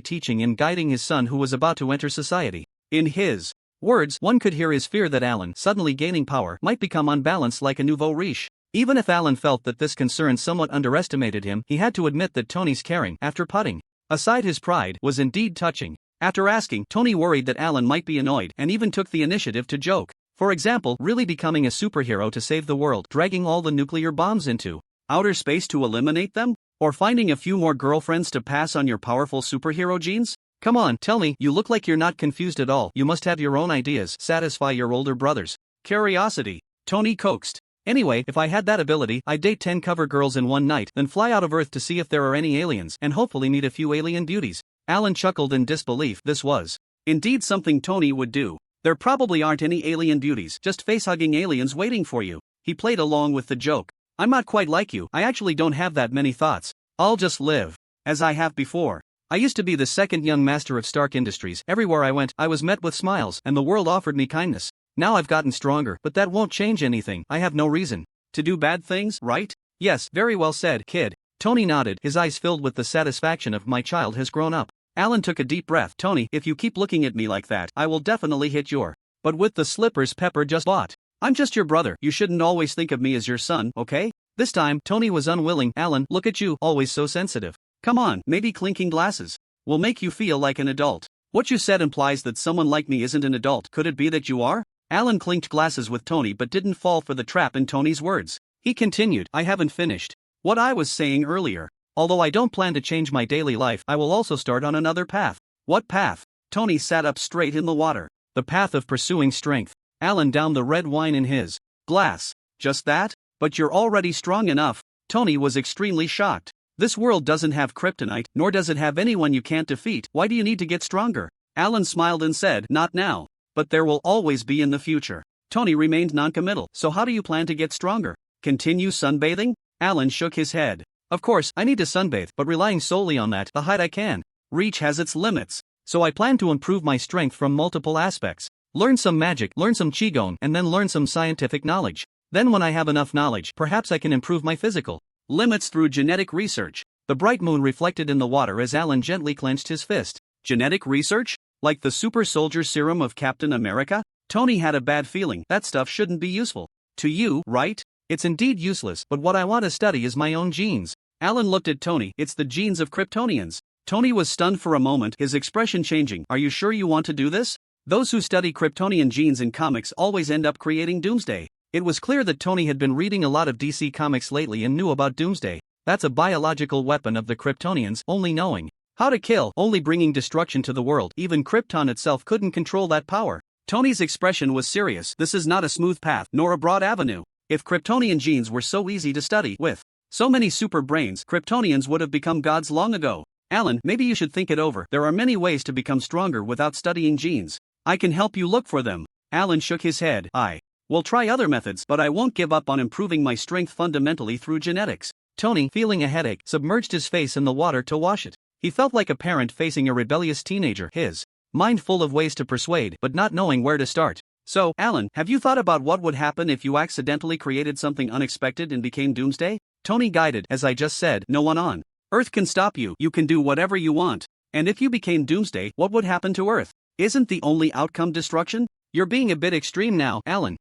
Speaker 1: teaching and guiding his son who was about to enter society. In his words, one could hear his fear that Alan, suddenly gaining power, might become unbalanced like a nouveau riche. Even if Alan felt that this concern somewhat underestimated him, he had to admit that Tony's caring, after putting aside his pride, was indeed touching. After asking, Tony worried that Alan might be annoyed and even took the initiative to joke. For example, really becoming a superhero to save the world, dragging all the nuclear bombs into outer space to eliminate them? Or finding a few more girlfriends to pass on your powerful superhero genes? Come on, tell me, you look like you're not confused at all. You must have your own ideas, satisfy your older brothers. Curiosity. Tony coaxed. Anyway, if I had that ability, I'd date 10 cover girls in one night, then fly out of Earth to see if there are any aliens, and hopefully meet a few alien beauties. Alan chuckled in disbelief. This was indeed something Tony would do. There probably aren't any alien beauties, just face-hugging aliens waiting for you. He played along with the joke. I'm not quite like you, I actually don't have that many thoughts. I'll just live as I have before. I used to be the second young master of Stark Industries. Everywhere I went, I was met with smiles, and the world offered me kindness. Now I've gotten stronger, but that won't change anything. I have no reason to do bad things, right? Yes, very well said, kid. Tony nodded, his eyes filled with the satisfaction of my child has grown up. Alan took a deep breath. Tony, if you keep looking at me like that, I will definitely hit your but with the slippers Pepper just bought. I'm just your brother. You shouldn't always think of me as your son, okay? This time, Tony was unwilling. Alan, look at you, always so sensitive. Come on, maybe clinking glasses will make you feel like an adult. What you said implies that someone like me isn't an adult. Could it be that you are? Alan clinked glasses with Tony but didn't fall for the trap in Tony's words. He continued, I haven't finished what I was saying earlier. Although I don't plan to change my daily life, I will also start on another path. What path? Tony sat up straight in the water. The path of pursuing strength. Alan downed the red wine in his glass. Just that? But you're already strong enough. Tony was extremely shocked. This world doesn't have kryptonite, nor does it have anyone you can't defeat. Why do you need to get stronger? Alan smiled and said, not now. But there will always be in the future. Tony remained noncommittal. So how do you plan to get stronger? Continue sunbathing? Alan shook his head. Of course, I need to sunbathe, but relying solely on that, the height I can reach has its limits. So I plan to improve my strength from multiple aspects. Learn some magic, learn some qigong, and then learn some scientific knowledge. Then when I have enough knowledge, perhaps I can improve my physical limits through genetic research. The bright moon reflected in the water as Alan gently clenched his fist. Genetic research? Like the super soldier serum of Captain America? Tony had a bad feeling. That stuff shouldn't be useful to you, right? It's indeed useless, but what I want to study is my own genes. Alan looked at Tony. It's the genes of Kryptonians. Tony was stunned for a moment, his expression changing. Are you sure you want to do this? Those who study Kryptonian genes in comics always end up creating Doomsday. It was clear that Tony had been reading a lot of DC comics lately and knew about Doomsday. That's a biological weapon of the Kryptonians, only knowing how to kill, only bringing destruction to the world. Even Krypton itself couldn't control that power. Tony's expression was serious. This is not a smooth path, nor a broad avenue. If Kryptonian genes were so easy to study, with so many super brains, Kryptonians would have become gods long ago. Alan, maybe you should think it over. There are many ways to become stronger without studying genes. I can help you look for them. Alan shook his head. I will try other methods, but I won't give up on improving my strength fundamentally through genetics. Tony, feeling a headache, submerged his face in the water to wash it. He felt like a parent facing a rebellious teenager, his mind full of ways to persuade, but not knowing where to start. So, Alan, have you thought about what would happen if you accidentally created something unexpected and became Doomsday? Tony guided. As I just said, no one on Earth can stop you. You can do whatever you want. And if you became Doomsday, what would happen to Earth? Isn't the only outcome destruction? You're being a bit extreme now, Alan.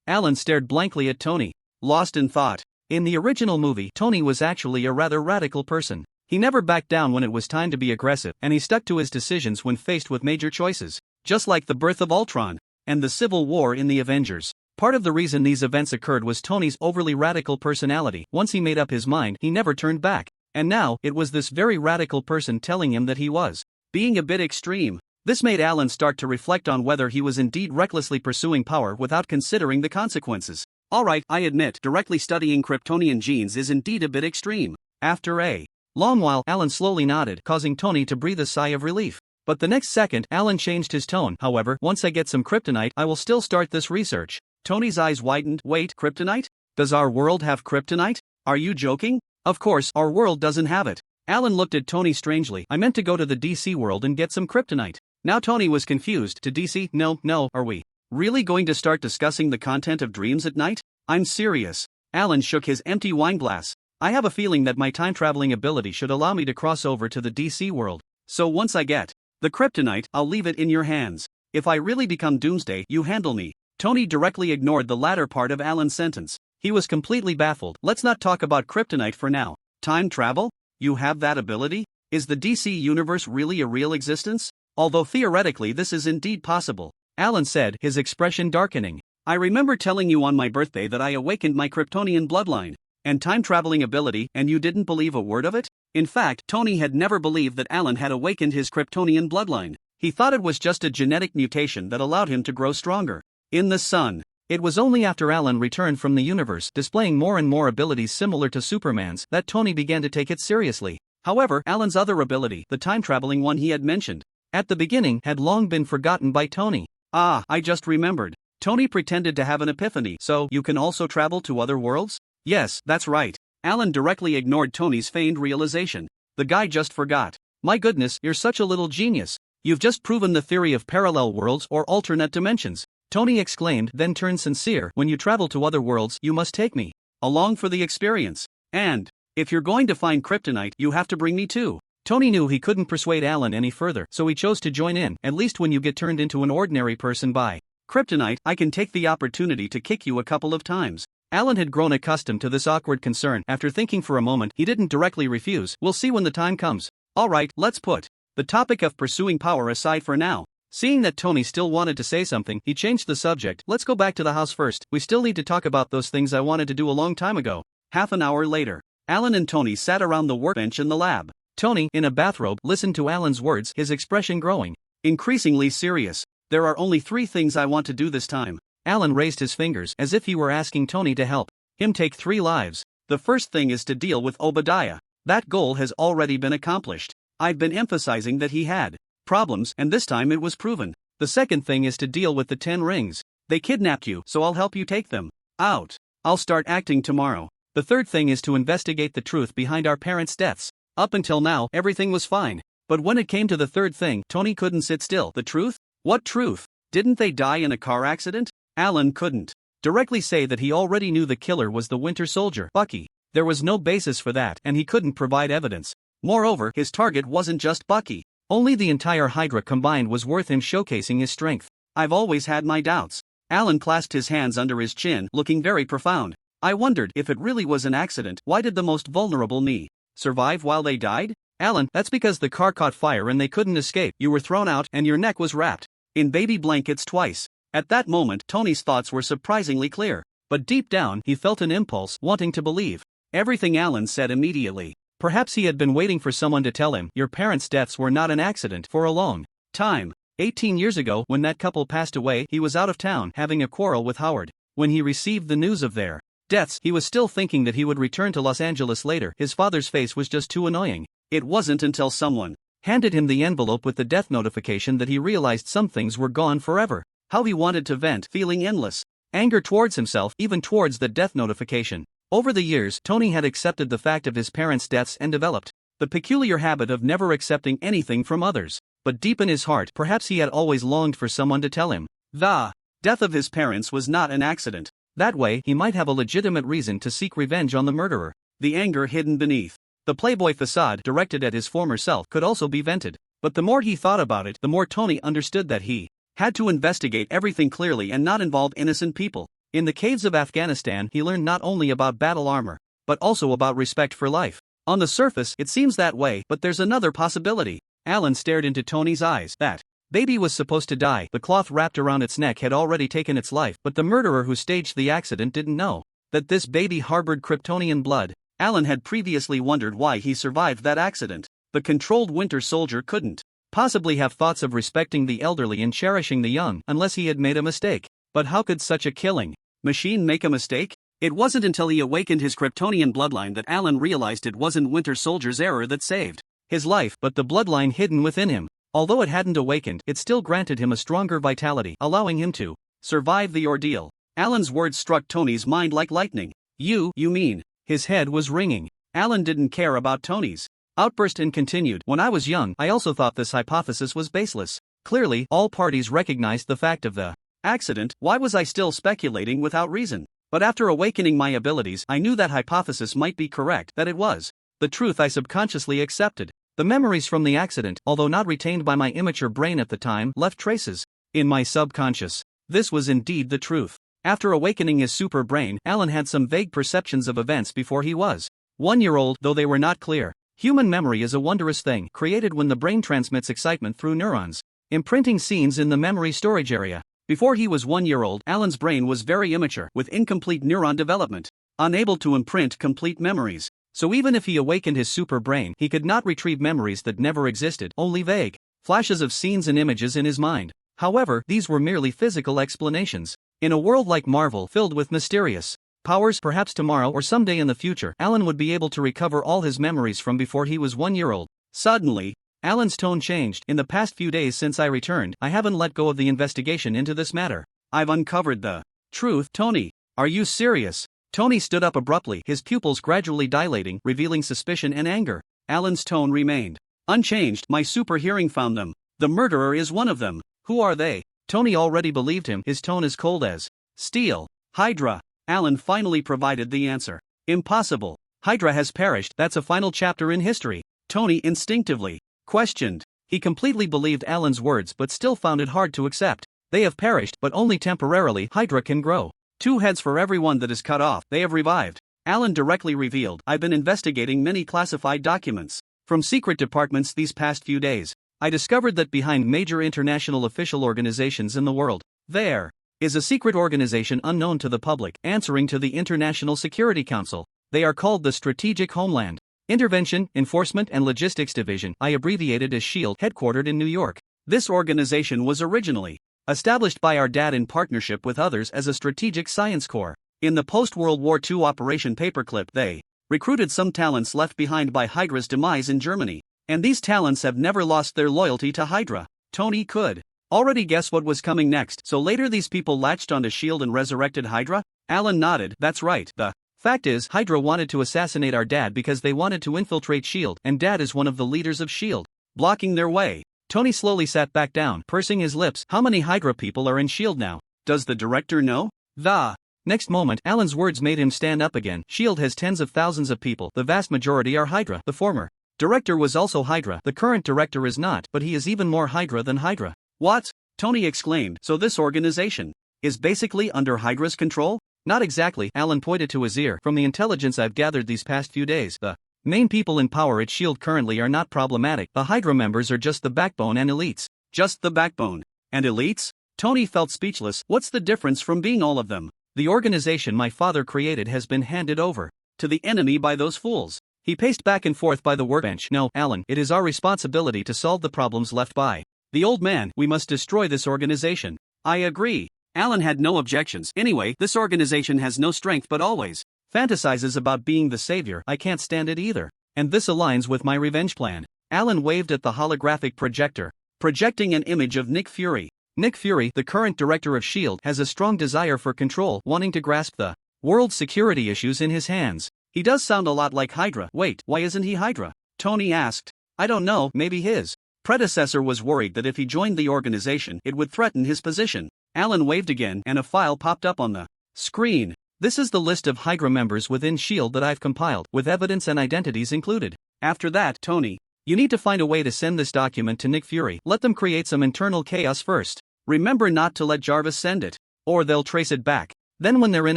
Speaker 1: Alan stared blankly at Tony, lost in thought. In the original movie, Tony was actually a rather radical person. He never backed down when it was time to be aggressive, and he stuck to his decisions when faced with major choices. Just like the birth of Ultron and the Civil War in the Avengers. Part of the reason these events occurred was Tony's overly radical personality. Once he made up his mind, he never turned back. And now, it was this very radical person telling him that he was being a bit extreme. This made Alan start to reflect on whether he was indeed recklessly pursuing power without considering the consequences. Alright, I admit, directly studying Kryptonian genes is indeed a bit extreme. After a long while, Alan slowly nodded, causing Tony to breathe a sigh of relief. But the next second, Alan changed his tone. However, once I get some kryptonite, I will still start this research. Tony's eyes widened. Wait, kryptonite? Does our world have kryptonite? Are you joking? Of course, our world doesn't have it. Alan looked at Tony strangely. I meant to go to the DC world and get some kryptonite. Now Tony was confused. To DC? No, are we really going to start discussing the content of dreams at night? I'm serious. Alan shook his empty wine glass. I have a feeling that my time-traveling ability should allow me to cross over to the DC world. So once I get the kryptonite, I'll leave it in your hands. If I really become Doomsday, you handle me. Tony directly ignored the latter part of Alan's sentence. He was completely baffled. Let's not talk about kryptonite for now. Time travel? You have that ability? Is the DC universe really a real existence? Although theoretically this is indeed possible, Alan said, his expression darkening. I remember telling you on my birthday that I awakened my Kryptonian bloodline and time-traveling ability, and you didn't believe a word of it? In fact, Tony had never believed that Alan had awakened his Kryptonian bloodline. He thought it was just a genetic mutation that allowed him to grow stronger. In the sun. It was only after Alan returned from the universe, displaying more and more abilities similar to Superman's, that Tony began to take it seriously. However, Alan's other ability, the time-traveling one he had mentioned at the beginning, had long been forgotten by Tony. Ah, I just remembered. Tony pretended to have an epiphany. So, you can also travel to other worlds? Yes, that's right. Alan directly ignored Tony's feigned realization. The guy just forgot. My goodness, you're such a little genius. You've just proven the theory of parallel worlds or alternate dimensions. Tony exclaimed, then turned sincere. When you travel to other worlds, you must take me along for the experience. And if you're going to find kryptonite, you have to bring me too. Tony knew he couldn't persuade Alan any further, so he chose to join in. At least when you get turned into an ordinary person by kryptonite, I can take the opportunity to kick you a couple of times. Alan had grown accustomed to this awkward concern. After thinking for a moment, he didn't directly refuse. We'll see when the time comes. Alright, let's put the topic of pursuing power aside for now. Seeing that Tony still wanted to say something, he changed the subject. Let's go back to the house first. We still need to talk about those things I wanted to do a long time ago. Half an hour later, Alan and Tony sat around the workbench in the lab. Tony, in a bathrobe, listened to Alan's words, his expression growing increasingly serious. There are only 3 things I want to do this time. Alan raised his fingers as if he were asking Tony to help him take 3 lives. The first thing is to deal with Obadiah. That goal has already been accomplished. I've been emphasizing that he had problems, and this time it was proven. The second thing is to deal with the 10 rings. They kidnapped you, so I'll help you take them out. I'll start acting tomorrow. The third thing is to investigate the truth behind our parents' deaths. Up until now, everything was fine. But when it came to the third thing, Tony couldn't sit still. The truth? What truth? Didn't they die in a car accident? Alan couldn't directly say that he already knew the killer was the Winter Soldier, Bucky. There was no basis for that, and he couldn't provide evidence. Moreover, his target wasn't just Bucky. Only the entire Hydra combined was worth him showcasing his strength. I've always had my doubts. Alan clasped his hands under his chin, looking very profound. I wondered if it really was an accident. Why did the most vulnerable me survive while they died? Alan, that's because the car caught fire and they couldn't escape. You were thrown out and your neck was wrapped in baby blankets twice. At that moment, Tony's thoughts were surprisingly clear. But deep down, he felt an impulse, wanting to believe everything Alan said immediately. Perhaps he had been waiting for someone to tell him, your parents' deaths were not an accident, for a long time. 18 years ago, when that couple passed away, he was out of town, having a quarrel with Howard. When he received the news of their deaths, he was still thinking that he would return to Los Angeles later. His father's face was just too annoying. It wasn't until someone handed him the envelope with the death notification that he realized some things were gone forever. How he wanted to vent, feeling endless anger towards himself, even towards the death notification. Over the years, Tony had accepted the fact of his parents' deaths and developed the peculiar habit of never accepting anything from others. But deep in his heart, perhaps he had always longed for someone to tell him the death of his parents was not an accident. That way, he might have a legitimate reason to seek revenge on the murderer. The anger hidden beneath the playboy facade directed at his former self could also be vented. But the more he thought about it, the more Tony understood that he had to investigate everything clearly and not involve innocent people. In the caves of Afghanistan, he learned not only about battle armor, but also about respect for life. On the surface, it seems that way, but there's another possibility. Alan stared into Tony's eyes. That baby was supposed to die. The cloth wrapped around its neck had already taken its life, but the murderer who staged the accident didn't know that this baby harbored Kryptonian blood. Alan had previously wondered why he survived that accident. The controlled Winter Soldier couldn't possibly have thoughts of respecting the elderly and cherishing the young unless he had made a mistake. But how could such a killing machine make a mistake? It wasn't until he awakened his Kryptonian bloodline that Alan realized it wasn't Winter Soldier's error that saved his life, but the bloodline hidden within him. Although it hadn't awakened, it still granted him a stronger vitality, allowing him to survive the ordeal. Alan's words struck Tony's mind like lightning. You mean? His head was ringing. Alan didn't care about Tony's outburst and continued. When I was young, I also thought this hypothesis was baseless. Clearly, all parties recognized the fact of the accident. Why was I still speculating without reason? But after awakening my abilities, I knew that hypothesis might be correct, that it was the truth I subconsciously accepted. The memories from the accident, although not retained by my immature brain at the time, left traces in my subconscious. This was indeed the truth. After awakening his super brain, Alan had some vague perceptions of events before he was 1 year old, though they were not clear. Human memory is a wondrous thing, created when the brain transmits excitement through neurons, imprinting scenes in the memory storage area. Before he was 1 year old, Alan's brain was very immature, with incomplete neuron development, unable to imprint complete memories. So even if he awakened his super brain, he could not retrieve memories that never existed, only vague flashes of scenes and images in his mind. However, these were merely physical explanations. In a world like Marvel, filled with mysterious powers, perhaps tomorrow or someday in the future, Alan would be able to recover all his memories from before he was 1 year old. Suddenly, Alan's tone changed. In the past few days since I returned, I haven't let go of the investigation into this matter. I've uncovered the truth. Tony, are you serious? Tony stood up abruptly, his pupils gradually dilating, revealing suspicion and anger. Alan's tone remained unchanged. My super hearing found them. The murderer is one of them. Who are they? Tony already believed him, his tone as cold as steel. Hydra. Alan finally provided the answer. Impossible. Hydra has perished. That's a final chapter in history. Tony instinctively questioned. He completely believed Alan's words but still found it hard to accept. They have perished, but only temporarily. Hydra can grow 2 heads for every one that is cut off. They have revived. Alan directly revealed. I've been investigating many classified documents from secret departments these past few days. I discovered that behind major international official organizations in the world, there is a secret organization unknown to the public, answering to the International Security Council. They are called the Strategic Homeland Intervention, Enforcement and Logistics Division, I abbreviated as SHIELD, headquartered in New York. This organization was originally established by our dad in partnership with others as a strategic science corps. In the post-World War II Operation Paperclip, they recruited some talents left behind by Hydra's demise in Germany. And these talents have never lost their loyalty to Hydra. Tony could already guess what was coming next. So later these people latched onto SHIELD and resurrected Hydra? Alan nodded. That's right. The fact is, Hydra wanted to assassinate our dad because they wanted to infiltrate SHIELD, and dad is one of the leaders of SHIELD, blocking their way. Tony slowly sat back down, pursing his lips. How many Hydra people are in S.H.I.E.L.D. now? Does the director know? The next moment, Alan's words made him stand up again. S.H.I.E.L.D. has tens of thousands of people. The vast majority are Hydra. The former director was also Hydra. The current director is not, but he is even more Hydra than Hydra. What? Tony exclaimed. So this organization is basically under Hydra's control? Not exactly, Alan pointed to his ear. From the intelligence I've gathered these past few days, the main people in power at S.H.I.E.L.D. currently are not problematic. The Hydra members are just the backbone and elites. Just the backbone and elites? Tony felt speechless. What's the difference from being all of them? The organization my father created has been handed over to the enemy by those fools. He paced back and forth by the workbench. No, Alan, it is our responsibility to solve the problems left by the old man. We must destroy this organization. I agree. Alan had no objections. Anyway, this organization has no strength but always fantasizes about being the savior. I can't stand it either. And this aligns with my revenge plan. Alan waved at the holographic projector, projecting an image of Nick Fury. Nick Fury, the current director of S.H.I.E.L.D., has a strong desire for control, wanting to grasp the world's security issues in his hands. He does sound a lot like Hydra. Wait, why isn't he Hydra? Tony asked. I don't know, maybe his predecessor was worried that if he joined the organization it would threaten his position. Alan waved again and a file popped up on the screen. This is the list of Hydra members within S.H.I.E.L.D. that I've compiled, with evidence and identities included. After that, Tony, you need to find a way to send this document to Nick Fury. Let them create some internal chaos first. Remember not to let Jarvis send it, or they'll trace it back. Then when they're in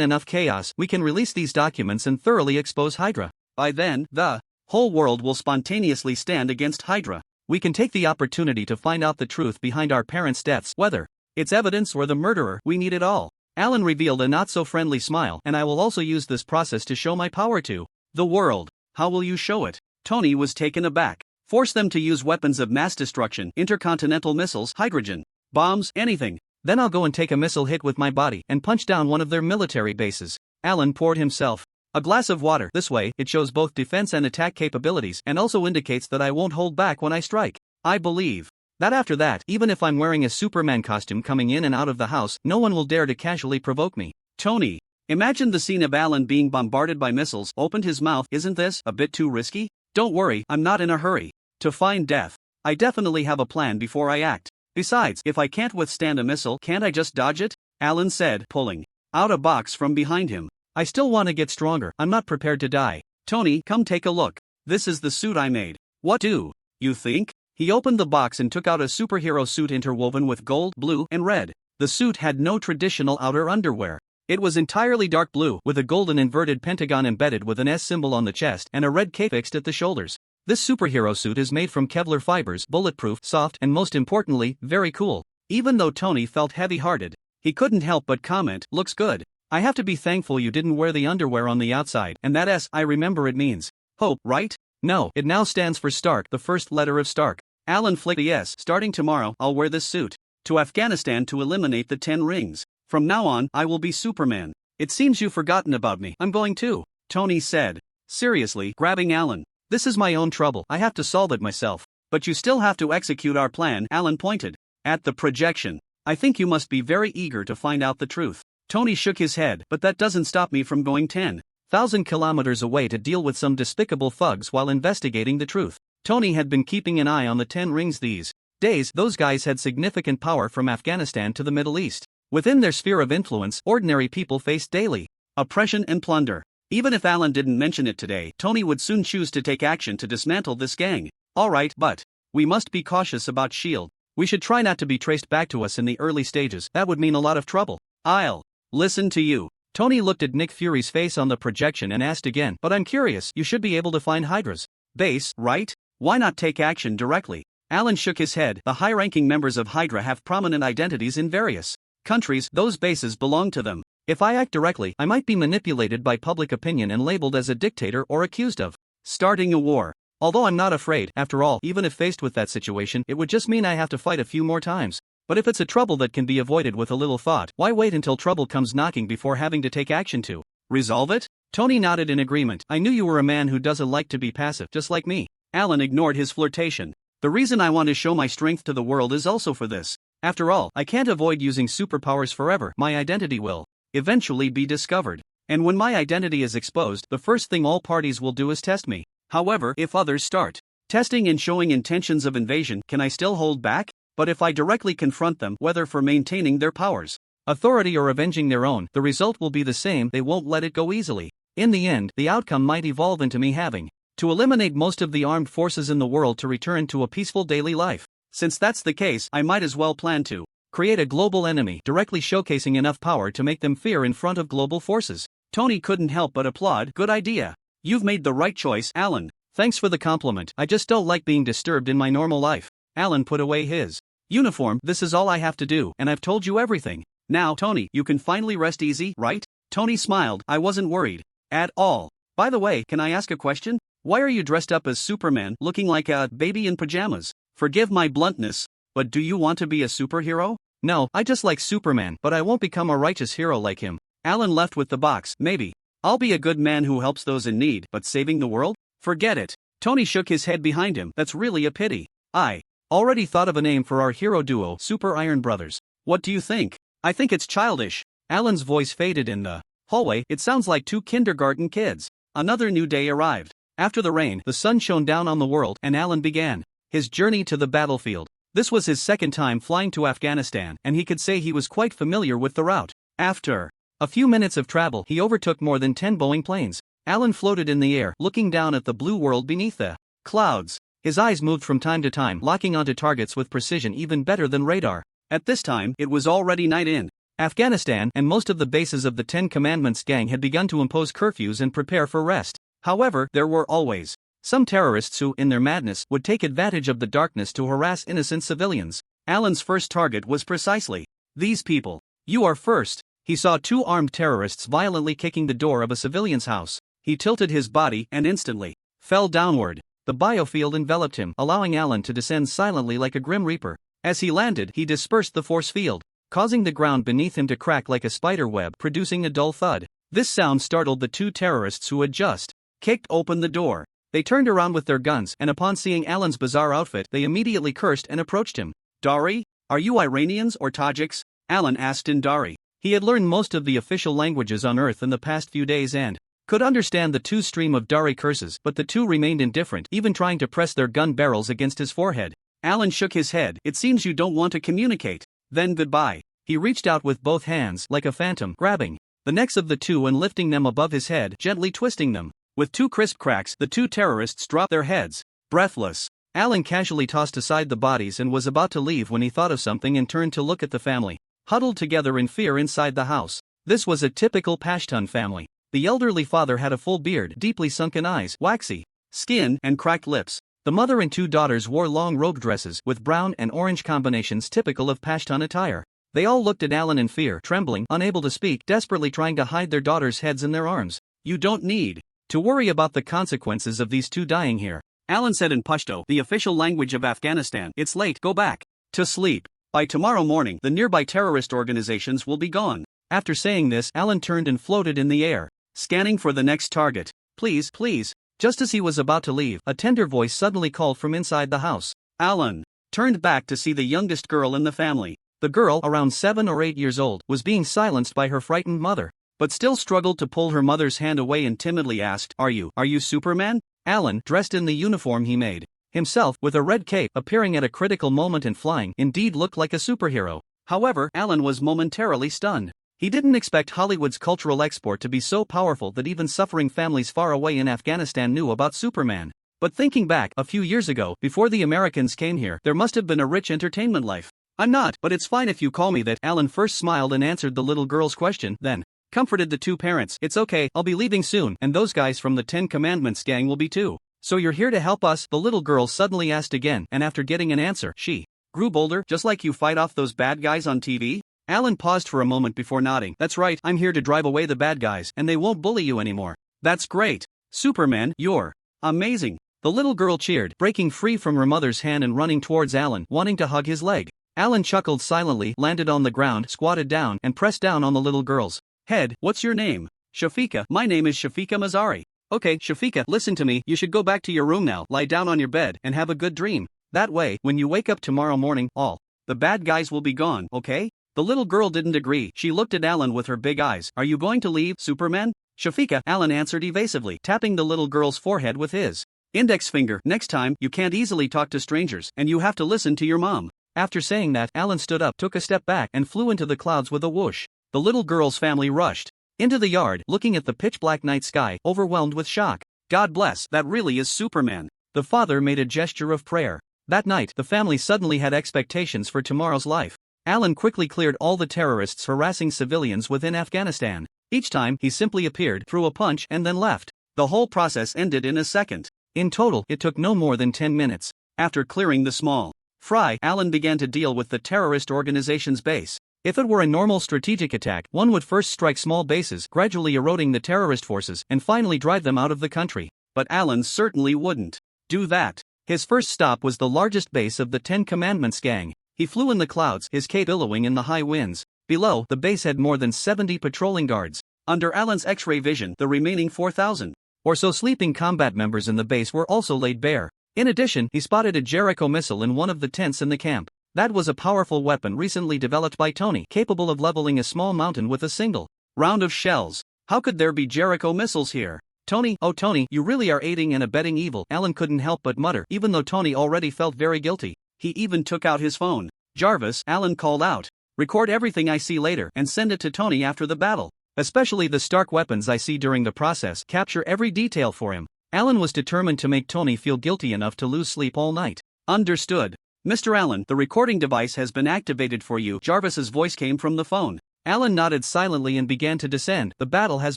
Speaker 1: enough chaos, we can release these documents and thoroughly expose Hydra. By then, the whole world will spontaneously stand against Hydra. We can take the opportunity to find out the truth behind our parents' deaths, whether it's evidence or the murderer. We need it all. Alan revealed a not-so-friendly smile. And I will also use this process to show my power to the world. How will you show it? Tony was taken aback. Force them to use weapons of mass destruction, intercontinental missiles, hydrogen bombs, anything. Then I'll go and take a missile hit with my body and punch down one of their military bases. Alan poured himself a glass of water. This way, it shows both defense and attack capabilities and also indicates that I won't hold back when I strike. I believe that after that, even if I'm wearing a Superman costume coming in and out of the house, no one will dare to casually provoke me. Tony imagined the scene of Alan being bombarded by missiles, opened his mouth. Isn't this a bit too risky? Don't worry, I'm not in a hurry to find death. I definitely have a plan before I act. Besides, if I can't withstand a missile, can't I just dodge it? Alan said, pulling out a box from behind him. I still want to get stronger. I'm not prepared to die. Tony, come take a look. This is the suit I made. What do you think? He opened the box and took out a superhero suit interwoven with gold, blue, and red. The suit had no traditional outer underwear. It was entirely dark blue, with a golden inverted pentagon embedded with an S symbol on the chest and a red cape fixed at the shoulders. This superhero suit is made from Kevlar fibers, bulletproof, soft, and most importantly, very cool. Even though Tony felt heavy-hearted, he couldn't help but comment, looks good. I have to be thankful you didn't wear the underwear on the outside. And that S, I remember it means hope, right? No, it now stands for Stark, the first letter of Stark. Alan flicked the S. Starting tomorrow, I'll wear this suit to Afghanistan to eliminate the 10 rings. From now on, I will be Superman. It seems you've forgotten about me. I'm going too, Tony said, seriously, grabbing Alan. This is my own trouble. I have to solve it myself. But you still have to execute our plan. Alan pointed at the projection. I think you must be very eager to find out the truth. Tony shook his head, but that doesn't stop me from going 10,000 kilometers away to deal with some despicable thugs while investigating the truth. Tony had been keeping an eye on the 10 rings these days. Those guys had significant power from Afghanistan to the Middle East. Within their sphere of influence, ordinary people faced daily oppression and plunder. Even if Alan didn't mention it today, Tony would soon choose to take action to dismantle this gang. Alright, but we must be cautious about S.H.I.E.L.D. We should try not to be traced back to us in the early stages. That would mean a lot of trouble. I'll listen to you. Tony looked at Nick Fury's face on the projection and asked again, but I'm curious, you should be able to find Hydra's base, right? Why not take action directly? Alan shook his head. The high-ranking members of Hydra have prominent identities in various countries. Those bases belong to them. If I act directly, I might be manipulated by public opinion and labeled as a dictator or accused of starting a war. Although I'm not afraid, after all, even if faced with that situation, it would just mean I have to fight a few more times. But if it's a trouble that can be avoided with a little thought, why wait until trouble comes knocking before having to take action to resolve it? Tony nodded in agreement. I knew you were a man who doesn't like to be passive, just like me. Alan ignored his flirtation. The reason I want to show my strength to the world is also for this. After all, I can't avoid using superpowers forever. My identity will eventually be discovered. And when my identity is exposed, the first thing all parties will do is test me. However, if others start Testing and showing intentions of invasion. Can I still hold back? But if I directly confront them, whether for maintaining their powers, authority or avenging their own, the result will be the same. They won't let it go easily. In the end, the outcome might evolve into me having to eliminate most of the armed forces in the world to return to a peaceful daily life. Since that's the case, I might as well plan to create a global enemy, directly showcasing enough power to make them fear in front of global forces. Tony couldn't help but applaud. Good idea. You've made the right choice, Alan. Thanks for the compliment. I just don't like being disturbed in my normal life. Alan put away his uniform. This is all I have to do, and I've told you everything. Now, Tony, you can finally rest easy, right? Tony smiled. I wasn't worried at all. By the way, can I ask a question? Why are you dressed up as Superman, looking like a baby in pajamas? Forgive my bluntness, but do you want to be a superhero? No, I just like Superman, but I won't become a righteous hero like him. Alan left with the box. Maybe I'll be a good man who helps those in need, but saving the world? Forget it. Tony shook his head behind him. That's really a pity. I already thought of a name for our hero duo, Super Iron Brothers. What do you think? I think it's childish. Alan's voice faded in the hallway. It sounds like two kindergarten kids. Another new day arrived. After the rain, the sun shone down on the world, and Alan began his journey to the battlefield. This was his second time flying to Afghanistan, and he could say he was quite familiar with the route. After a few minutes of travel, he overtook more than 10 Boeing planes. Alan floated in the air, looking down at the blue world beneath the clouds. His eyes moved from time to time, locking onto targets with precision even better than radar. At this time, it was already night in Afghanistan, and most of the bases of the Ten Commandments gang had begun to impose curfews and prepare for rest. However, there were always some terrorists who, in their madness, would take advantage of the darkness to harass innocent civilians. Alan's first target was precisely these people. You are first. He saw two armed terrorists violently kicking the door of a civilian's house. He tilted his body and instantly fell downward. The biofield enveloped him, allowing Alan to descend silently like a grim reaper. As he landed, he dispersed the force field, causing the ground beneath him to crack like a spider web, producing a dull thud. This sound startled the two terrorists who had just kicked open the door. They turned around with their guns, and upon seeing Alan's bizarre outfit, they immediately cursed and approached him. Dari? Are you Iranians or Tajiks? Alan asked in Dari. He had learned most of the official languages on Earth in the past few days and could understand the two stream of Dari curses, but the two remained indifferent, even trying to press their gun barrels against his forehead. Alan shook his head. It seems you don't want to communicate. Then goodbye. He reached out with both hands, like a phantom, grabbing the necks of the two and lifting them above his head, gently twisting them. With two crisp cracks, the two terrorists dropped their heads. Breathless, Alan casually tossed aside the bodies and was about to leave when he thought of something and turned to look at the family, huddled together in fear inside the house. This was a typical Pashtun family. The elderly father had a full beard, deeply sunken eyes, waxy skin, and cracked lips. The mother and two daughters wore long robe dresses with brown and orange combinations typical of Pashtun attire. They all looked at Alan in fear, trembling, unable to speak, desperately trying to hide their daughters' heads in their arms. You don't need to worry about the consequences of these two dying here, Alan said in Pashto, the official language of Afghanistan. It's late, go back to sleep. By tomorrow morning, the nearby terrorist organizations will be gone. After saying this, Alan turned and floated in the air, scanning for the next target. Please, please. Just as he was about to leave, a tender voice suddenly called from inside the house. Alan turned back to see the youngest girl in the family. The girl, around 7 or 8 years old, was being silenced by her frightened mother, but still struggled to pull her mother's hand away and timidly asked, Are you Superman? Alan, dressed in the uniform he made himself, with a red cape, appearing at a critical moment and flying, indeed looked like a superhero. However, Alan was momentarily stunned. He didn't expect Hollywood's cultural export to be so powerful that even suffering families far away in Afghanistan knew about Superman. But thinking back, a few years ago, before the Americans came here, there must have been a rich entertainment life. I'm not, but it's fine if you call me that. Alan first smiled and answered the little girl's question, then comforted the two parents. It's okay, I'll be leaving soon, and those guys from the Ten Commandments gang will be too. So you're here to help us? The little girl suddenly asked again, and after getting an answer, she grew bolder. Just like you fight off those bad guys on TV? Alan paused for a moment before nodding. That's right, I'm here to drive away the bad guys, and they won't bully you anymore. That's great. Superman, you're amazing. The little girl cheered, breaking free from her mother's hand and running towards Alan, wanting to hug his leg. Alan chuckled silently, landed on the ground, squatted down, and pressed down on the little girl's head. What's your name? Shafika. My name is Shafika Mazari. Okay, Shafika, listen to me. You should go back to your room now, lie down on your bed, and have a good dream. That way, when you wake up tomorrow morning, all the bad guys will be gone, okay? The little girl didn't agree. She looked at Alan with her big eyes. Are you going to leave, Superman? Shafika, Alan answered evasively, tapping the little girl's forehead with his Index finger. Next time, you can't easily talk to strangers, and you have to listen to your mom. After saying that, Alan stood up, took a step back, and flew into the clouds with a whoosh. The little girl's family rushed into the yard, looking at the pitch-black night sky, overwhelmed with shock. God bless, that really is Superman. The father made a gesture of prayer. That night, the family suddenly had expectations for tomorrow's life. Alan quickly cleared all the terrorists harassing civilians within Afghanistan. Each time, he simply appeared, threw a punch, and then left. The whole process ended in a second. In total, it took no more than 10 minutes. After clearing the small fry, Alan began to deal with the terrorist organization's base. If it were a normal strategic attack, one would first strike small bases, gradually eroding the terrorist forces, and finally drive them out of the country. But Alan certainly wouldn't do that. His first stop was the largest base of the Ten Commandments gang. He flew in the clouds, his cape billowing in the high winds. Below, the base had more than 70 patrolling guards. Under Alan's X-ray vision, the remaining 4,000 or so sleeping combat members in the base were also laid bare. In addition, he spotted a Jericho missile in one of the tents in the camp. That was a powerful weapon recently developed by Tony, capable of leveling a small mountain with a single round of shells. How could there be Jericho missiles here? Tony, oh Tony, you really are aiding and abetting evil, Alan couldn't help but mutter, even though Tony already felt very guilty. He even took out his phone. Jarvis, Alan called out. Record everything I see later and send it to Tony after the battle. Especially the stark weapons I see during the process, capture every detail for him. Alan was determined to make Tony feel guilty enough to lose sleep all night. Understood. Mr. Allen, the recording device has been activated for you. Jarvis's voice came from the phone. Alan nodded silently and began to descend. The battle has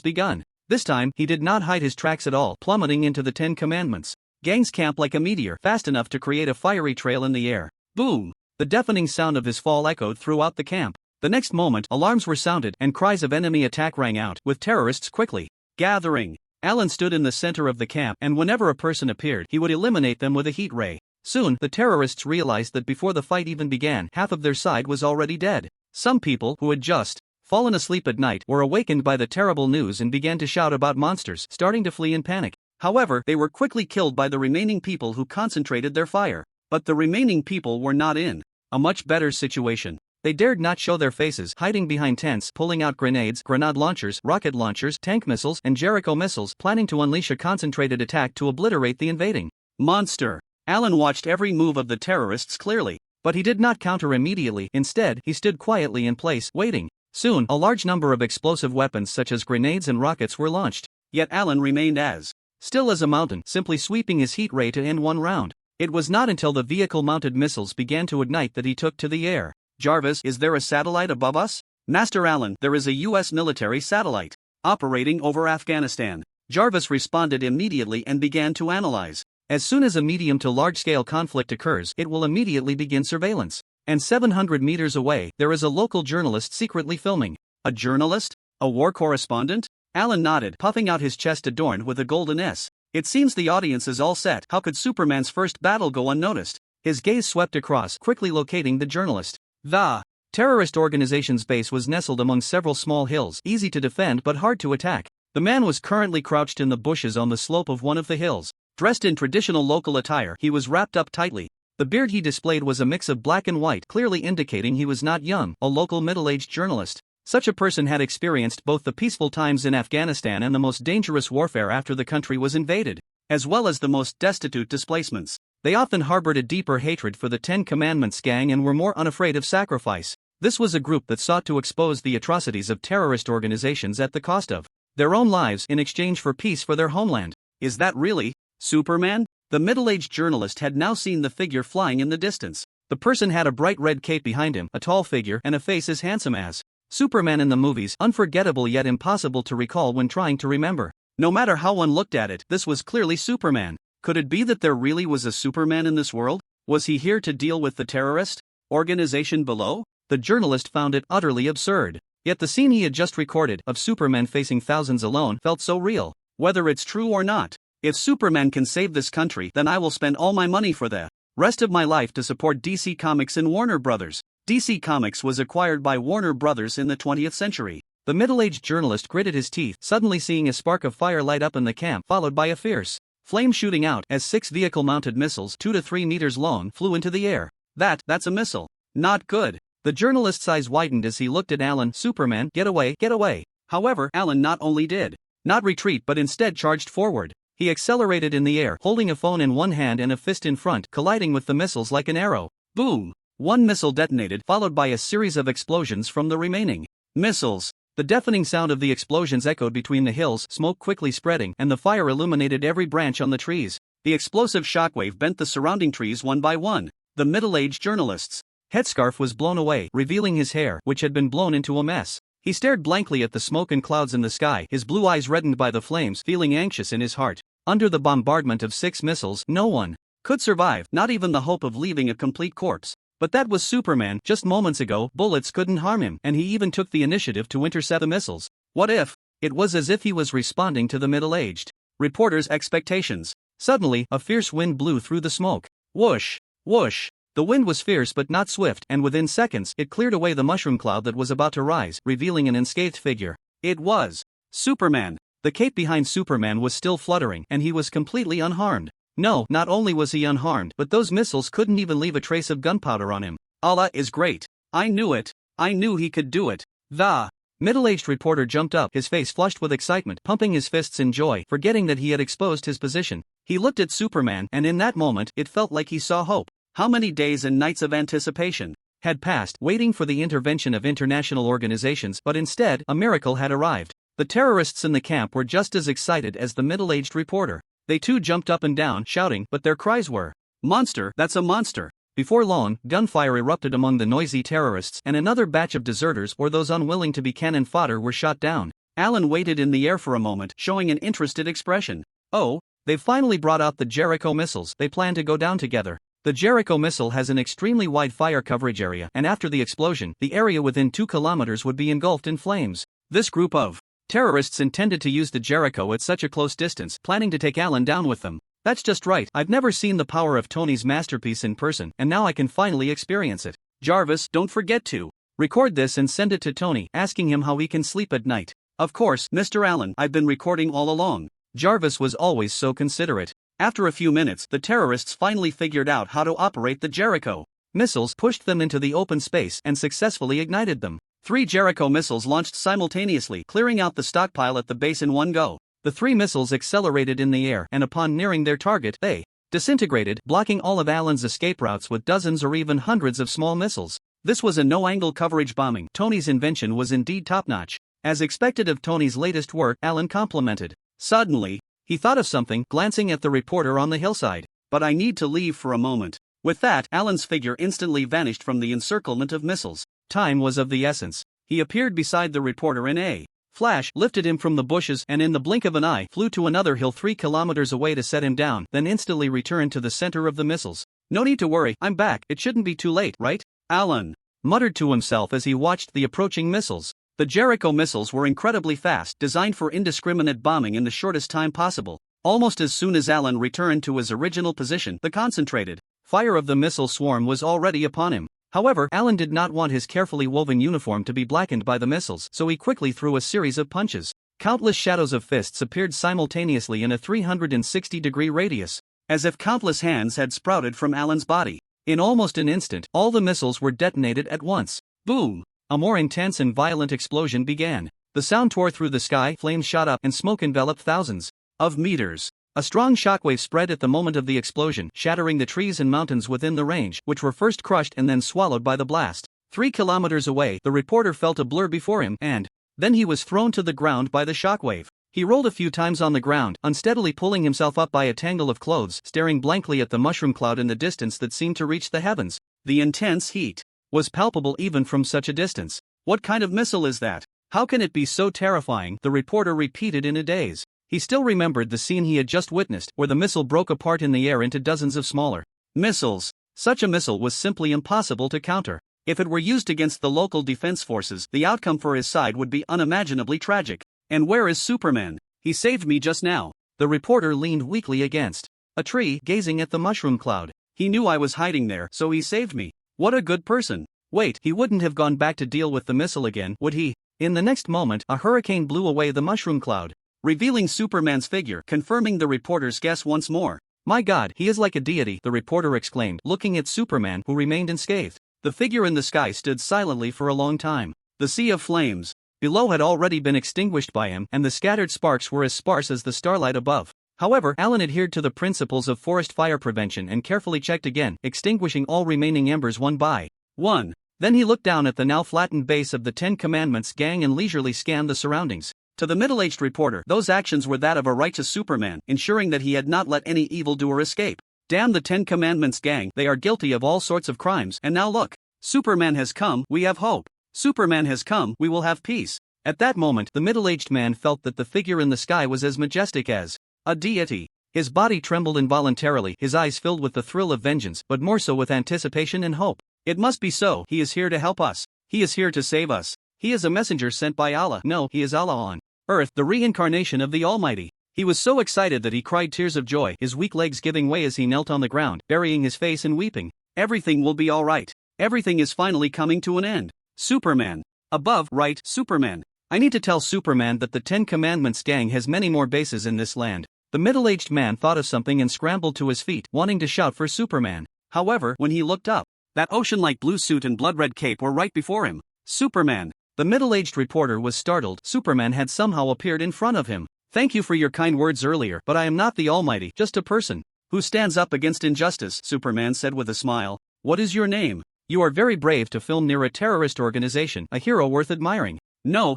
Speaker 1: begun. This time, he did not hide his tracks at all, plummeting into the Ten Commandments. Gangs camp like a meteor, fast enough to create a fiery trail in the air. Boom! The deafening sound of his fall echoed throughout the camp. The next moment, alarms were sounded and cries of enemy attack rang out, with terrorists quickly gathering. Alan stood in the center of the camp, and whenever a person appeared, he would eliminate them with a heat ray. Soon, the terrorists realized that before the fight even began, half of their side was already dead. Some people, who had just fallen asleep at night, were awakened by the terrible news and began to shout about monsters, starting to flee in panic. However, they were quickly killed by the remaining people who concentrated their fire. But the remaining people were not in a much better situation. They dared not show their faces, hiding behind tents, pulling out grenades, grenade launchers, rocket launchers, tank missiles, and Jericho missiles, planning to unleash a concentrated attack to obliterate the invading monster. Alan watched every move of the terrorists clearly, but he did not counter immediately. Instead, he stood quietly in place, waiting. Soon, a large number of explosive weapons such as grenades and rockets were launched. Yet Alan remained as still as a mountain, simply sweeping his heat ray to end one round. It was not until the vehicle-mounted missiles began to ignite that he took to the air. Jarvis, is there a satellite above us? Master Allen, there is a U.S. military satellite operating over Afghanistan. Jarvis responded immediately and began to analyze. As soon as a medium to large-scale conflict occurs, it will immediately begin surveillance. And 700 meters away, there is a local journalist secretly filming. A journalist? A war correspondent? Alan nodded, puffing out his chest adorned with a golden S. It seems the audience is all set. How could Superman's first battle go unnoticed? His gaze swept across, quickly locating the journalist. The terrorist organization's base was nestled among several small hills, easy to defend but hard to attack. The man was currently crouched in the bushes on the slope of one of the hills. Dressed in traditional local attire, he was wrapped up tightly. The beard he displayed was a mix of black and white, clearly indicating he was not young, a local middle-aged journalist. Such a person had experienced both the peaceful times in Afghanistan and the most dangerous warfare after the country was invaded, as well as the most destitute displacements. They often harbored a deeper hatred for the Ten Commandments gang and were more unafraid of sacrifice. This was a group that sought to expose the atrocities of terrorist organizations at the cost of their own lives in exchange for peace for their homeland. Is that really Superman? The middle-aged journalist had now seen the figure flying in the distance. The person had a bright red cape behind him, a tall figure, and a face as handsome as Superman in the movies, unforgettable yet impossible to recall when trying to remember. No matter how one looked at it, this was clearly Superman. Could it be that there really was a Superman in this world? Was he here to deal with the terrorist organization below? The journalist found it utterly absurd. Yet the scene he had just recorded, of Superman facing thousands alone, felt so real. Whether it's true or not, if Superman can save this country, then I will spend all my money for the rest of my life to support DC Comics and Warner Brothers. DC Comics was acquired by Warner Brothers in the 20th century. The middle-aged journalist gritted his teeth, suddenly seeing a spark of fire light up in the camp, followed by a fierce flame shooting out as 6 vehicle-mounted missiles 2 to 3 meters long flew into the air. That's a missile. Not good. The journalist's eyes widened as he looked at Alan. Superman, get away, get away. However, Alan not only did not retreat but instead charged forward. He accelerated in the air, holding a phone in one hand and a fist in front, colliding with the missiles like an arrow. Boom! One missile detonated, followed by a series of explosions from the remaining missiles. The deafening sound of the explosions echoed between the hills, smoke quickly spreading, and the fire illuminated every branch on the trees. The explosive shockwave bent the surrounding trees one by one. The middle-aged journalist's headscarf was blown away, revealing his hair, which had been blown into a mess. He stared blankly at the smoke and clouds in the sky, his blue eyes reddened by the flames, feeling anxious in his heart. Under the bombardment of 6 missiles, no one could survive, not even the hope of leaving a complete corpse. But that was Superman. Just moments ago, bullets couldn't harm him, and he even took the initiative to intercept the missiles. What if? It was as if he was responding to the middle-aged reporter's expectations. Suddenly, a fierce wind blew through the smoke. Whoosh! Whoosh! The wind was fierce but not swift, and within seconds, it cleared away the mushroom cloud that was about to rise, revealing an unscathed figure. It was Superman. The cape behind Superman was still fluttering, and he was completely unharmed. No, not only was he unharmed, but those missiles couldn't even leave a trace of gunpowder on him. Allah is great. I knew it. I knew he could do it. The middle-aged reporter jumped up, his face flushed with excitement, pumping his fists in joy, forgetting that he had exposed his position. He looked at Superman, and in that moment, it felt like he saw hope. How many days and nights of anticipation had passed, waiting for the intervention of international organizations, but instead, a miracle had arrived. The terrorists in the camp were just as excited as the middle-aged reporter. They too jumped up and down, shouting, but their cries were, "Monster, that's a monster!" Before long, gunfire erupted among the noisy terrorists, and another batch of deserters or those unwilling to be cannon fodder were shot down. Alan waited in the air for a moment, showing an interested expression. Oh, they've finally brought out the Jericho missiles. They plan to go down together. The Jericho missile has an extremely wide fire coverage area, and after the explosion, the area within 2 kilometers would be engulfed in flames. This group of terrorists intended to use the Jericho at such a close distance, planning to take Alan down with them. That's just right. I've never seen the power of Tony's masterpiece in person, and now I can finally experience it. Jarvis, don't forget to record this and send it to Tony, asking him how he can sleep at night. Of course, Mr. Allen, I've been recording all along. Jarvis was always so considerate. After a few minutes, the terrorists finally figured out how to operate the Jericho missiles, pushed them into the open space, and successfully ignited them. 3 Jericho missiles launched simultaneously, clearing out the stockpile at the base in one go. The 3 missiles accelerated in the air, and upon nearing their target, they disintegrated, blocking all of Alan's escape routes with dozens or even hundreds of small missiles. This was a no-angle coverage bombing. Tony's invention was indeed top-notch. As expected of Tony's latest work, Alan complimented. Suddenly, he thought of something, glancing at the reporter on the hillside. But I need to leave for a moment. With that, Alan's figure instantly vanished from the encirclement of missiles. Time was of the essence. He appeared beside the reporter in a flash, lifted him from the bushes, and in the blink of an eye, flew to another hill 3 kilometers away to set him down, then instantly returned to the center of the missiles. No need to worry, I'm back. It shouldn't be too late, right? Alan muttered to himself as he watched the approaching missiles. The Jericho missiles were incredibly fast, designed for indiscriminate bombing in the shortest time possible. Almost as soon as Alan returned to his original position, the concentrated fire of the missile swarm was already upon him. However, Alan did not want his carefully woven uniform to be blackened by the missiles, so he quickly threw a series of punches. Countless shadows of fists appeared simultaneously in a 360-degree radius, as if countless hands had sprouted from Alan's body. In almost an instant, all the missiles were detonated at once. Boom! A more intense and violent explosion began. The sound tore through the sky, flames shot up, and smoke enveloped thousands of meters. A strong shockwave spread at the moment of the explosion, shattering the trees and mountains within the range, which were first crushed and then swallowed by the blast. 3 kilometers away, the reporter felt a blur before him, and then he was thrown to the ground by the shockwave. He rolled a few times on the ground, unsteadily pulling himself up by a tangle of clothes, staring blankly at the mushroom cloud in the distance that seemed to reach the heavens. The intense heat was palpable even from such a distance. What kind of missile is that? How can it be so terrifying? The reporter repeated in a daze. He still remembered the scene he had just witnessed, where the missile broke apart in the air into dozens of smaller missiles. Such a missile was simply impossible to counter. If it were used against the local defense forces, the outcome for his side would be unimaginably tragic. And where is Superman? He saved me just now. The reporter leaned weakly against a tree, gazing at the mushroom cloud. He knew I was hiding there, so he saved me. What a good person. Wait, he wouldn't have gone back to deal with the missile again, would he? In the next moment, a hurricane blew away the mushroom cloud, revealing Superman's figure, confirming the reporter's guess once more. My God, he is like a deity, the reporter exclaimed, looking at Superman, who remained unscathed. The figure in the sky stood silently for a long time. The sea of flames below had already been extinguished by him, and the scattered sparks were as sparse as the starlight above. However, Alan adhered to the principles of forest fire prevention and carefully checked again, extinguishing all remaining embers one by one. Then he looked down at the now flattened base of the Ten Commandments gang and leisurely scanned the surroundings. To the middle-aged reporter, those actions were that of a righteous Superman, ensuring that he had not let any evildoer escape. Damn the Ten Commandments gang, they are guilty of all sorts of crimes, and now look. Superman has come, we have hope. Superman has come, we will have peace. At that moment, the middle-aged man felt that the figure in the sky was as majestic as a deity. His body trembled involuntarily, his eyes filled with the thrill of vengeance, but more so with anticipation and hope. It must be so, he is here to help us. He is here to save us. He is a messenger sent by Allah. No, he is Allah on earth, the reincarnation of the Almighty. He was so excited that he cried tears of joy, his weak legs giving way as he knelt on the ground, burying his face and weeping. Everything will be alright. Everything is finally coming to an end. Superman. Above, right, Superman. I need to tell Superman that the Ten Commandments gang has many more bases in this land. The middle-aged man thought of something and scrambled to his feet, wanting to shout for Superman. However, when he looked up, that ocean-like blue suit and blood-red cape were right before him. Superman. The middle-aged reporter was startled. Superman had somehow appeared in front of him. Thank you for your kind words earlier, but I am not the Almighty, just a person who stands up against injustice, Superman said with a smile. What is your name? You are very brave to film near a terrorist organization, a hero worth admiring. No.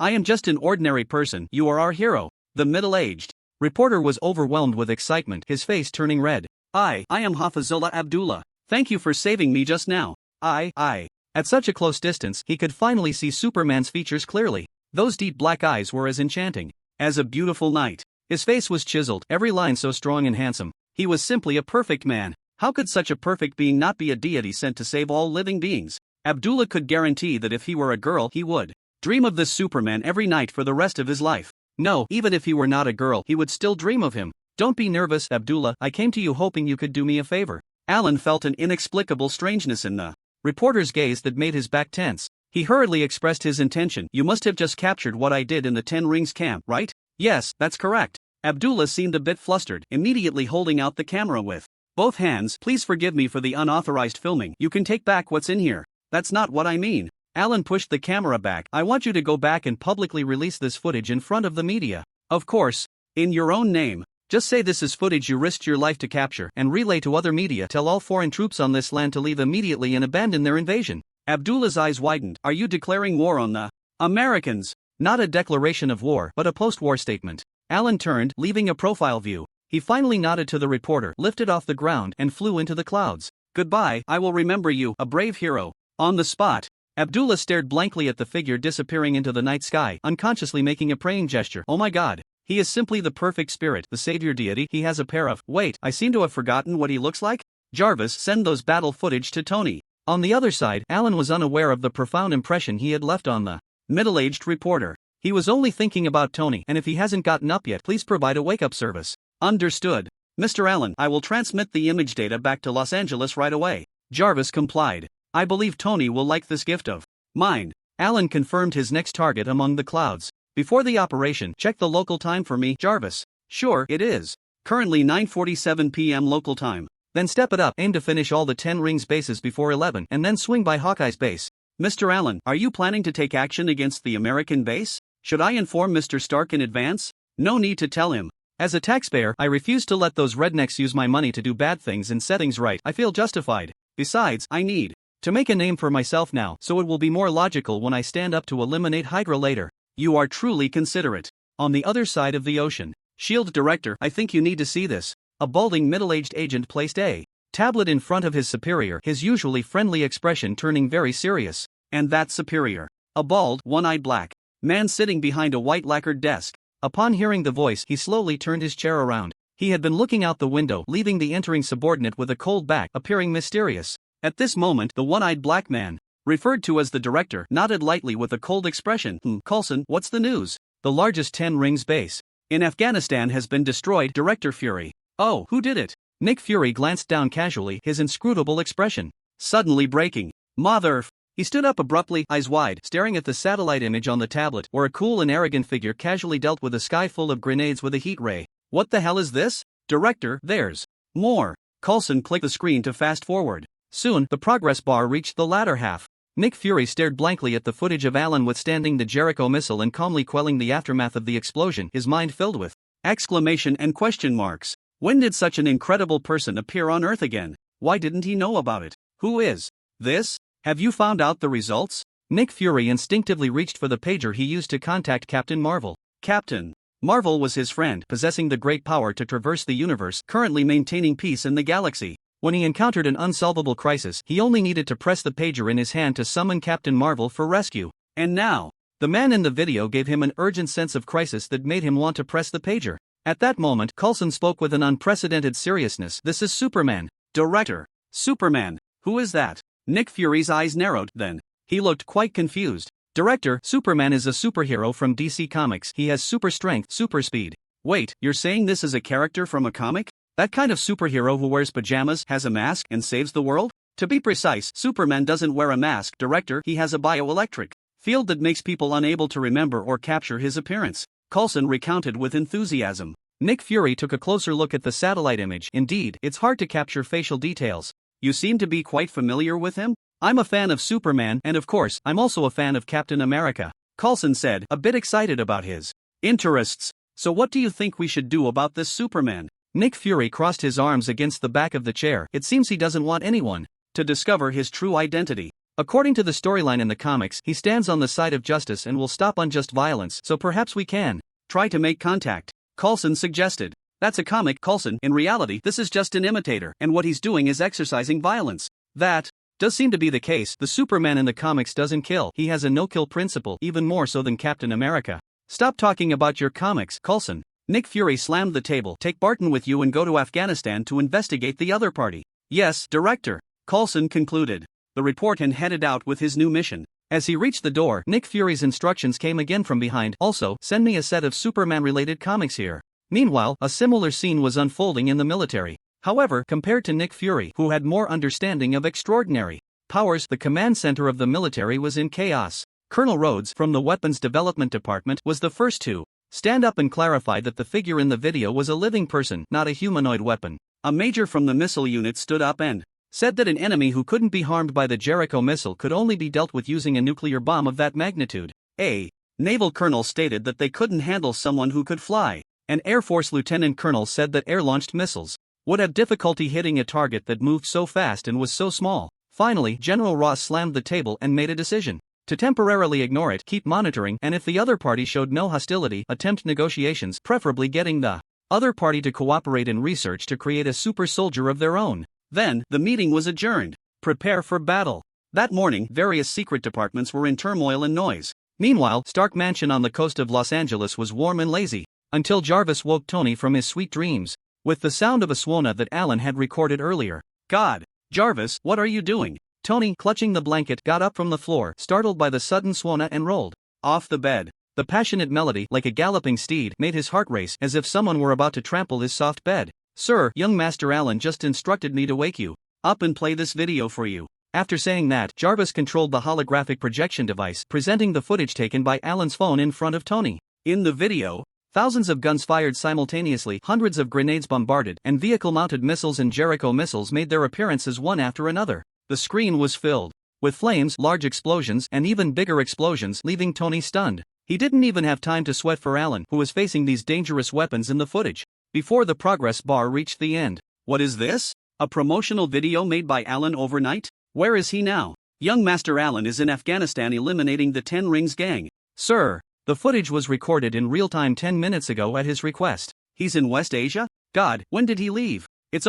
Speaker 1: I am just an ordinary person. You are our hero. The middle-aged reporter was overwhelmed with excitement, his face turning red. I am Hafizullah Abdullah. Thank you for saving me just now. I. At such a close distance, he could finally see Superman's features clearly. Those deep black eyes were as enchanting as a beautiful night. His face was chiseled, every line so strong and handsome. He was simply a perfect man. How could such a perfect being not be a deity sent to save all living beings? Abdullah could guarantee that if he were a girl, he would dream of this Superman every night for the rest of his life. No, even if he were not a girl, he would still dream of him. Don't be nervous, Abdullah, I came to you hoping you could do me a favor. Alan felt an inexplicable strangeness in the reporter's gaze that made his back tense. He hurriedly expressed his intention. You must have just captured what I did in the Ten Rings camp, right? Yes, that's correct. Abdullah seemed a bit flustered, immediately holding out the camera with both hands. Please forgive me for the unauthorized filming. You can take back what's in here. That's not what I mean. Alan pushed the camera back. I want you to go back and publicly release this footage in front of the media. Of course. In your own name. Just say this is footage you risked your life to capture and relay to other media. Tell all foreign troops on this land to leave immediately and abandon their invasion. Abdullah's eyes widened. Are you declaring war on the Americans? Not a declaration of war, but a post-war statement. Alan turned, leaving a profile view. He finally nodded to the reporter, lifted off the ground, and flew into the clouds. Goodbye, I will remember you, a brave hero. On the spot, Abdullah stared blankly at the figure disappearing into the night sky, unconsciously making a praying gesture. Oh my God. He is simply the perfect spirit, the savior deity. He has a pair of. Wait, I seem to have forgotten what he looks like? Jarvis, send those battle footage to Tony. On the other side, Alan was unaware of the profound impression he had left on the middle-aged reporter. He was only thinking about Tony, and if he hasn't gotten up yet, please provide a wake-up service. Understood. Mr. Allen, I will transmit the image data back to Los Angeles right away. Jarvis complied. I believe Tony will like this gift of mine. Alan confirmed his next target among the clouds. Before the operation, check the local time for me, Jarvis. Sure, it is. Currently 9:47 p.m. local time. Then step it up, aim to finish all the 10 Rings bases before 11, and then swing by Hawkeye's base. Mr. Allen, are you planning to take action against the American base? Should I inform Mr. Stark in advance? No need to tell him. As a taxpayer, I refuse to let those rednecks use my money to do bad things and settings right. I feel justified. Besides, I need to make a name for myself now, so it will be more logical when I stand up to eliminate Hydra later. You are truly considerate. On the other side of the ocean, S.H.I.E.L.D. Director, I think you need to see this. A balding middle-aged agent placed a tablet in front of his superior, his usually friendly expression turning very serious. And that superior. A bald, one-eyed black man sitting behind a white lacquered desk. Upon hearing the voice, he slowly turned his chair around. He had been looking out the window, leaving the entering subordinate with a cold back, appearing mysterious. At this moment, the one-eyed black man, referred to as the director, nodded lightly with a cold expression. Coulson, what's the news? The largest 10 Rings base in Afghanistan has been destroyed, Director Fury. Oh, who did it? Nick Fury glanced down casually, his inscrutable expression suddenly breaking. Mother. He stood up abruptly, eyes wide, staring at the satellite image on the tablet, where a cool and arrogant figure casually dealt with a sky full of grenades with a heat ray. What the hell is this? Director, there's more. Coulson clicked the screen to fast forward. Soon, the progress bar reached the latter half. Nick Fury stared blankly at the footage of Alan withstanding the Jericho missile and calmly quelling the aftermath of the explosion, his mind filled with Exclamation and question marks. When did such an incredible person appear on Earth again? Why didn't he know about it? Who is this? Have you found out the results? Nick Fury instinctively reached for the pager he used to contact Captain Marvel. Captain Marvel was his friend, possessing the great power to traverse the universe, currently maintaining peace in the galaxy. When he encountered an unsolvable crisis, he only needed to press the pager in his hand to summon Captain Marvel for rescue. And now, the man in the video gave him an urgent sense of crisis that made him want to press the pager. At that moment, Coulson spoke with an unprecedented seriousness. This is Superman. Director. Superman. Who is that? Nick Fury's eyes narrowed, then. He looked quite confused. Director, Superman is a superhero from DC Comics. He has super strength, super speed. Wait, you're saying this is a character from a comic? That kind of superhero who wears pajamas, has a mask, and saves the world? To be precise, Superman doesn't wear a mask. Director, he has a bioelectric field that makes people unable to remember or capture his appearance. Coulson recounted with enthusiasm. Nick Fury took a closer look at the satellite image. Indeed, it's hard to capture facial details. You seem to be quite familiar with him? I'm a fan of Superman, and of course, I'm also a fan of Captain America, Coulson said, a bit excited about his interests. So what do you think we should do about this Superman? Nick Fury crossed his arms against the back of the chair. It seems he doesn't want anyone to discover his true identity. According to the storyline in the comics, he stands on the side of justice and will stop unjust violence, so perhaps we can try to make contact, Coulson suggested. That's a comic, Coulson. In reality, this is just an imitator, and what he's doing is exercising violence. That does seem to be the case. The Superman in the comics doesn't kill. He has a no-kill principle, even more so than Captain America. Stop talking about your comics, Coulson. Nick Fury slammed the table. Take Barton with you and go to Afghanistan to investigate the other party. Yes, Director, Coulson concluded. The report and headed out with his new mission. As he reached the door, Nick Fury's instructions came again from behind. Also, send me a set of Superman-related comics here. Meanwhile, a similar scene was unfolding in the military. However, compared to Nick Fury, who had more understanding of extraordinary powers, the command center of the military was in chaos. Colonel Rhodes, from the Weapons Development Department, was the first to stand up and clarify that the figure in the video was a living person, not a humanoid weapon. A major from the missile unit stood up and said that an enemy who couldn't be harmed by the Jericho missile could only be dealt with using a nuclear bomb of that magnitude. A naval colonel stated that they couldn't handle someone who could fly. An Air Force lieutenant colonel said that air-launched missiles would have difficulty hitting a target that moved so fast and was so small. Finally, General Ross slammed the table and made a decision to temporarily ignore it, keep monitoring, and if the other party showed no hostility, attempt negotiations, preferably getting the other party to cooperate in research to create a super soldier of their own. Then, the meeting was adjourned. Prepare for battle. That morning, various secret departments were in turmoil and noise. Meanwhile, Stark Mansion on the coast of Los Angeles was warm and lazy, until Jarvis woke Tony from his sweet dreams with the sound of a swona that Alan had recorded earlier. God, Jarvis, what are you doing? Tony, clutching the blanket, got up from the floor, startled by the sudden swona, and rolled off the bed. The passionate melody, like a galloping steed, made his heart race, as if someone were about to trample his soft bed. Sir, young Master Alan just instructed me to wake you up and play this video for you. After saying that, Jarvis controlled the holographic projection device, presenting the footage taken by Alan's phone in front of Tony. In the video, thousands of guns fired simultaneously, hundreds of grenades bombarded, and vehicle-mounted missiles and Jericho missiles made their appearances one after another. The screen was filled with flames, large explosions, and even bigger explosions, leaving Tony stunned. He didn't even have time to sweat for Alan, who was facing these dangerous weapons in the footage, before the progress bar reached the end. What is this? A promotional video made by Alan overnight? Where is he now? Young Master Alan is in Afghanistan eliminating the 10 Rings gang. Sir, the footage was recorded in real time 10 minutes ago at his request. He's in West Asia? God, when did he leave? It's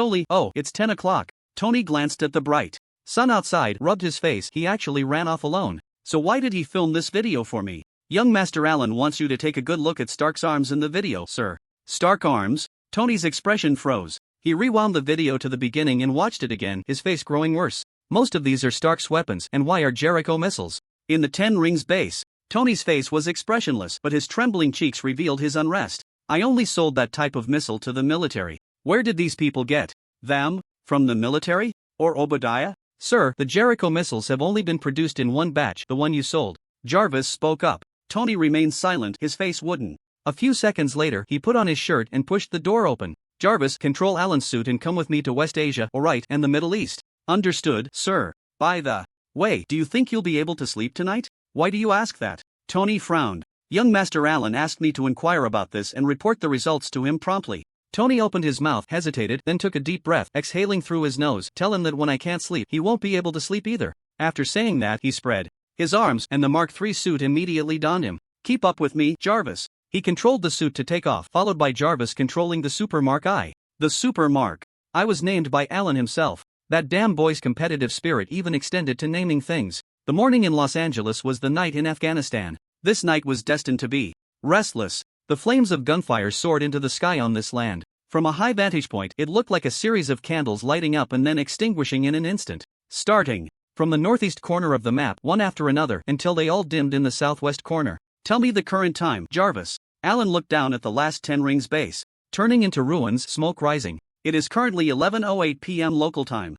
Speaker 1: 10 o'clock. Tony glanced at the bright sun outside, rubbed his face. He actually ran off alone. So why did he film this video for me? Young Master Alan wants you to take a good look at Stark's arms in the video, sir. Stark arms? Tony's expression froze. He rewound the video to the beginning and watched it again, his face growing worse. Most of these are Stark's weapons, and why are Jericho missiles in the 10 Rings base? Tony's face was expressionless, but his trembling cheeks revealed his unrest. I only sold that type of missile to the military. Where did these people get them? From the military? Or Obadiah? Sir, the Jericho missiles have only been produced in one batch, the one you sold. Jarvis spoke up. Tony remained silent, his face wooden. A few seconds later, he put on his shirt and pushed the door open. Jarvis, control Alan's suit and come with me to West Asia, alright, and the Middle East. Understood, sir. By the way, do you think you'll be able to sleep tonight? Why do you ask that? Tony frowned. Young Master Allen asked me to inquire about this and report the results to him promptly. Tony opened his mouth, hesitated, then took a deep breath, exhaling through his nose. Tell him that when I can't sleep, he won't be able to sleep either. After saying that, he spread his arms, and the Mark III suit immediately donned him. Keep up with me, Jarvis. He controlled the suit to take off, followed by Jarvis controlling the Super Mark I. The Super Mark I was named by Allen himself. That damn boy's competitive spirit even extended to naming things. The morning in Los Angeles was the night in Afghanistan. This night was destined to be restless. The flames of gunfire soared into the sky on this land. From a high vantage point, it looked like a series of candles lighting up and then extinguishing in an instant. Starting from the northeast corner of the map, one after another, until they all dimmed in the southwest corner. Tell me the current time, Jarvis. Allen looked down at the last 10 rings base. Turning into ruins, smoke rising. It is currently 11:08 p.m. local time.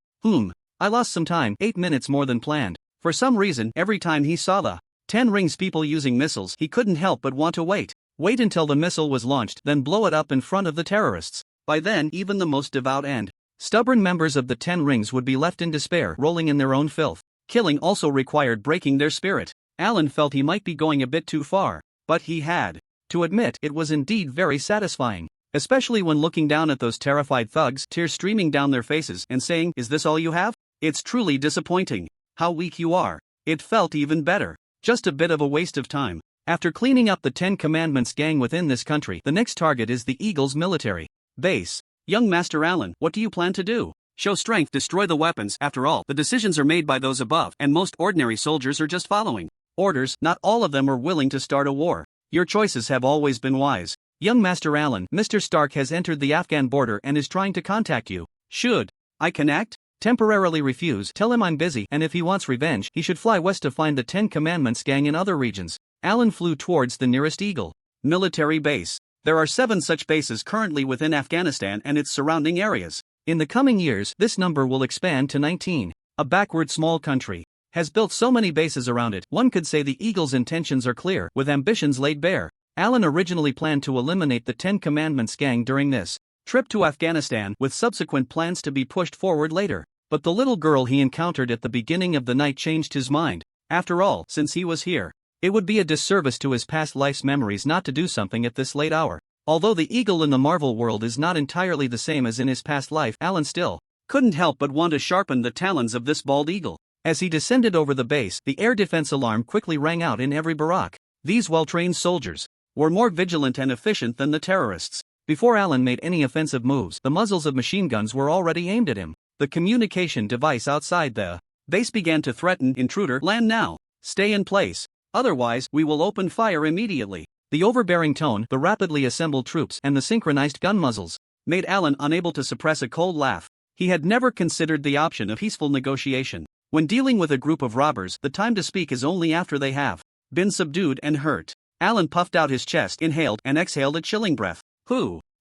Speaker 1: I lost some time, 8 minutes more than planned. For some reason, every time he saw the 10 rings people using missiles, he couldn't help but want to wait. Wait until the missile was launched, then blow it up in front of the terrorists. By then, even the most devout and stubborn members of the 10 rings would be left in despair, rolling in their own filth. Killing also required breaking their spirit. Allen felt he might be going a bit too far, but he had to admit it was indeed very satisfying. Especially when looking down at those terrified thugs, tears streaming down their faces, and saying, "Is this all you have? It's truly disappointing. How weak you are." It felt even better. Just a bit of a waste of time. After cleaning up the 10 Commandments gang within this country, the next target is the Eagle's military base. Young Master Allen, what do you plan to do? Show strength, destroy the weapons. After all, the decisions are made by those above, and most ordinary soldiers are just following orders. Not all of them are willing to start a war. Your choices have always been wise. Young Master Allen, Mr. Stark has entered the Afghan border and is trying to contact you. Should I connect? Temporarily refuse. Tell him I'm busy, and if he wants revenge, he should fly west to find the 10 Commandments gang in other regions. Allen flew towards the nearest Eagle military base. There are 7 such bases currently within Afghanistan and its surrounding areas. In the coming years, this number will expand to 19. A backward small country has built so many bases around it. One could say the Eagle's intentions are clear, with ambitions laid bare. Allen originally planned to eliminate the 10 Commandments gang during this trip to Afghanistan, with subsequent plans to be pushed forward later. But the little girl he encountered at the beginning of the night changed his mind. After all, since he was here, it would be a disservice to his past life's memories not to do something at this late hour. Although the Eagle in the Marvel world is not entirely the same as in his past life, Allen still couldn't help but want to sharpen the talons of this bald eagle. As he descended over the base, the air defense alarm quickly rang out in every barrack. These well-trained soldiers were more vigilant and efficient than the terrorists. Before Allen made any offensive moves, the muzzles of machine guns were already aimed at him. The communication device outside the base began to threaten, "Intruder, land now. Stay in place. Otherwise, we will open fire immediately." The overbearing tone, the rapidly assembled troops, and the synchronized gun muzzles made Allen unable to suppress a cold laugh. He had never considered the option of peaceful negotiation. When dealing with a group of robbers, the time to speak is only after they have been subdued and hurt. Allen puffed out his chest, inhaled, and exhaled a chilling breath.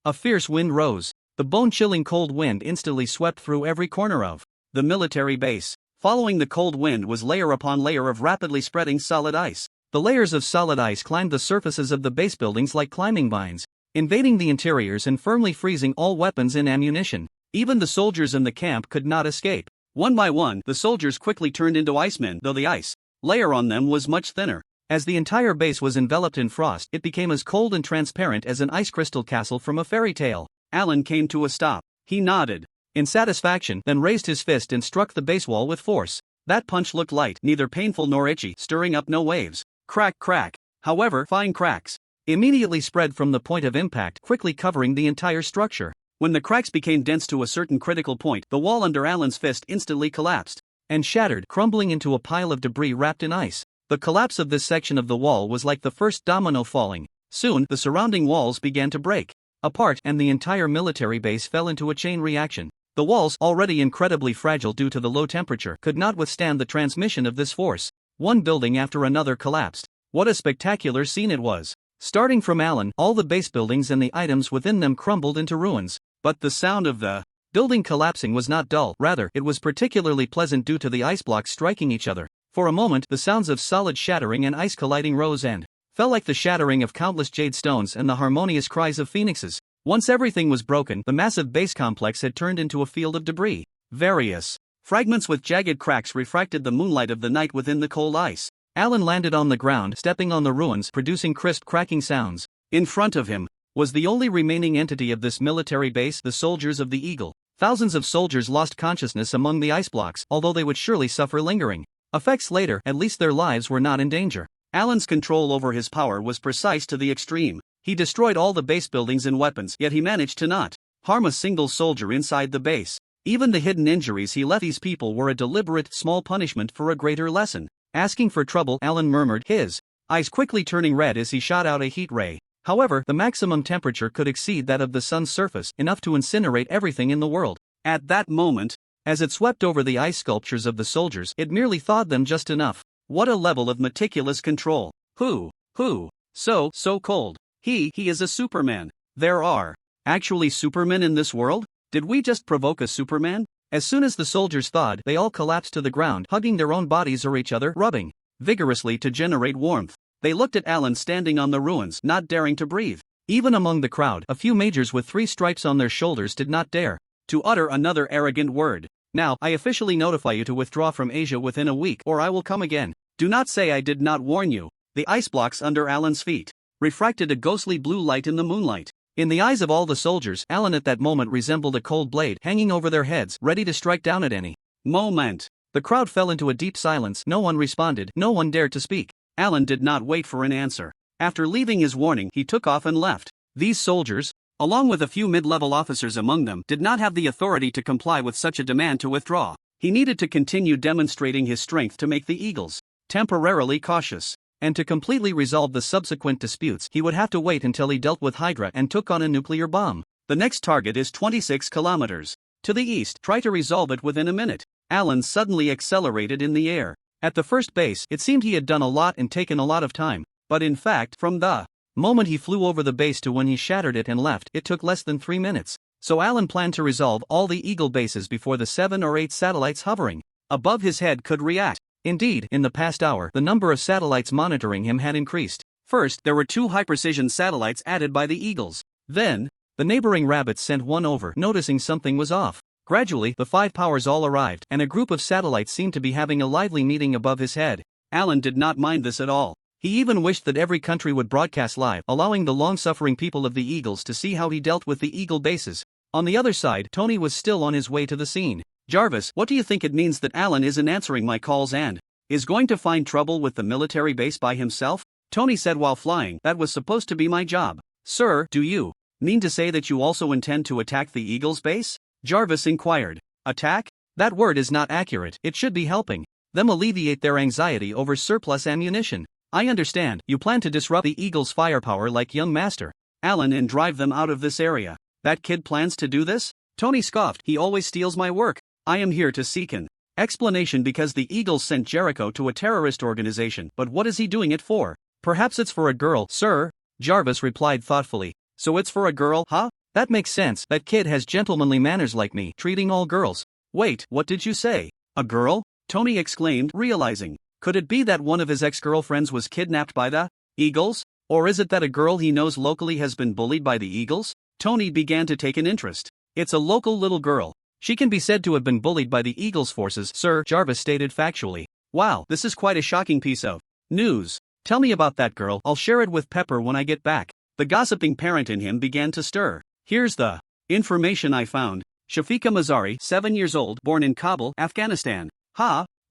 Speaker 1: A fierce wind rose. The bone-chilling cold wind instantly swept through every corner of the military base. Following the cold wind was layer upon layer of rapidly spreading solid ice. The layers of solid ice climbed the surfaces of the base buildings like climbing vines, invading the interiors and firmly freezing all weapons and ammunition. Even the soldiers in the camp could not escape. One by one, the soldiers quickly turned into icemen, though the ice layer on them was much thinner. As the entire base was enveloped in frost, it became as cold and transparent as an ice crystal castle from a fairy tale. Allen came to a stop. He nodded in satisfaction, then raised his fist and struck the base wall with force. That punch looked light, neither painful nor itchy, stirring up no waves. Crack, crack. However, fine cracks immediately spread from the point of impact, quickly covering the entire structure. When the cracks became dense to a certain critical point, the wall under Allen's fist instantly collapsed and shattered, crumbling into a pile of debris wrapped in ice. The collapse of this section of the wall was like the first domino falling. Soon, the surrounding walls began to break apart, and the entire military base fell into a chain reaction. The walls, already incredibly fragile due to the low temperature, could not withstand the transmission of this force. One building after another collapsed. What a spectacular scene it was. Starting from Allen, all the base buildings and the items within them crumbled into ruins. But the sound of the building collapsing was not dull, rather, it was particularly pleasant due to the ice blocks striking each other. For a moment, the sounds of solid shattering and ice colliding rose and fell like the shattering of countless jade stones and the harmonious cries of phoenixes. Once everything was broken, the massive base complex had turned into a field of debris. Various fragments with jagged cracks refracted the moonlight of the night within the cold ice. Alan landed on the ground, stepping on the ruins, producing crisp cracking sounds. In front of him was the only remaining entity of this military base, the soldiers of the Eagle. Thousands of soldiers lost consciousness among the ice blocks, although they would surely suffer lingering effects later. At least their lives were not in danger. Alan's control over his power was precise to the extreme. He destroyed all the base buildings and weapons, yet he managed to not harm a single soldier inside the base. Even the hidden injuries he left these people were a deliberate, small punishment for a greater lesson. Asking for trouble, Alan murmured, his eyes quickly turning red as he shot out a heat ray. However, the maximum temperature could exceed that of the sun's surface, enough to incinerate everything in the world. At that moment, as it swept over the ice sculptures of the soldiers, it merely thawed them just enough. What a level of meticulous control. So cold. He is a Superman. There are actually Supermen in this world? Did we just provoke a Superman? As soon as the soldiers thawed, they all collapsed to the ground, hugging their own bodies or each other, rubbing vigorously to generate warmth. They looked at Alan standing on the ruins, not daring to breathe. Even among the crowd, a few majors with 3 stripes on their shoulders did not dare to utter another arrogant word. Now, I officially notify you to withdraw from Asia within a week, or I will come again. Do not say I did not warn you. The ice blocks under Alan's feet refracted a ghostly blue light in the moonlight. In the eyes of all the soldiers, Alan at that moment resembled a cold blade hanging over their heads, ready to strike down at any moment. The crowd fell into a deep silence. No one responded, no one dared to speak. Alan did not wait for an answer. After leaving his warning, he took off and left. These soldiers, along with a few mid-level officers among them, did not have the authority to comply with such a demand to withdraw. He needed to continue demonstrating his strength to make the Eagles temporarily cautious. And to completely resolve the subsequent disputes, he would have to wait until he dealt with Hydra and took on a nuclear bomb. The next target is 26 kilometers to the east. Try to resolve it within a minute. Alan suddenly accelerated in the air. At the first base, it seemed he had done a lot and taken a lot of time. But in fact, from the moment he flew over the base to when he shattered it and left, it took less than 3 minutes. So Alan planned to resolve all the Eagle bases before the 7 or 8 satellites hovering above his head could react. Indeed, in the past hour, the number of satellites monitoring him had increased. First, there were 2 high-precision satellites added by the Eagles. Then, the neighboring rabbits sent one over, noticing something was off. Gradually, the 5 powers all arrived, and a group of satellites seemed to be having a lively meeting above his head. Alan did not mind this at all. He even wished that every country would broadcast live, allowing the long-suffering people of the Eagles to see how he dealt with the Eagle bases. On the other side, Tony was still on his way to the scene. Jarvis, what do you think it means that Alan isn't answering my calls and is going to find trouble with the military base by himself? Tony said while flying, that was supposed to be my job. Sir, do you mean to say that you also intend to attack the Eagles base? Jarvis inquired. Attack? That word is not accurate. It should be helping them alleviate their anxiety over surplus ammunition. I understand, you plan to disrupt the Eagles' firepower like young master Alan and drive them out of this area. That kid plans to do this? Tony scoffed. He always steals my work. I am here to seek an explanation because the Eagles sent Jericho to a terrorist organization, but what is he doing it for? Perhaps it's for a girl, sir, Jarvis replied thoughtfully. So it's for a girl, huh? That makes sense. That kid has gentlemanly manners like me, treating all girls. Wait, what did you say? A girl? Tony exclaimed, realizing. Could it be that one of his ex-girlfriends was kidnapped by the Eagles? Or is it that a girl he knows locally has been bullied by the Eagles? Tony began to take an interest. It's a local little girl. She can be said to have been bullied by the Eagles forces, sir, Jarvis stated factually. Wow, this is quite a shocking piece of news. Tell me about that girl. I'll share it with Pepper when I get back. The gossiping parent in him began to stir. Here's the information I found. Shafiqa Mazari, 7 years old, born in Kabul, Afghanistan.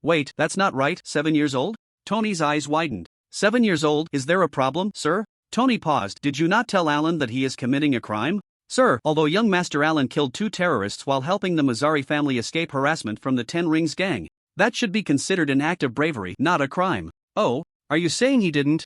Speaker 1: Wait, that's not right. 7 years old? Tony's eyes widened. 7 years old? Is there a problem, sir? Tony paused. Did you not tell Alan that he is committing a crime? Sir, although young Master Alan killed 2 terrorists while helping the Mazari family escape harassment from the 10 Rings gang, that should be considered an act of bravery, not a crime. Oh, are you saying he didn't,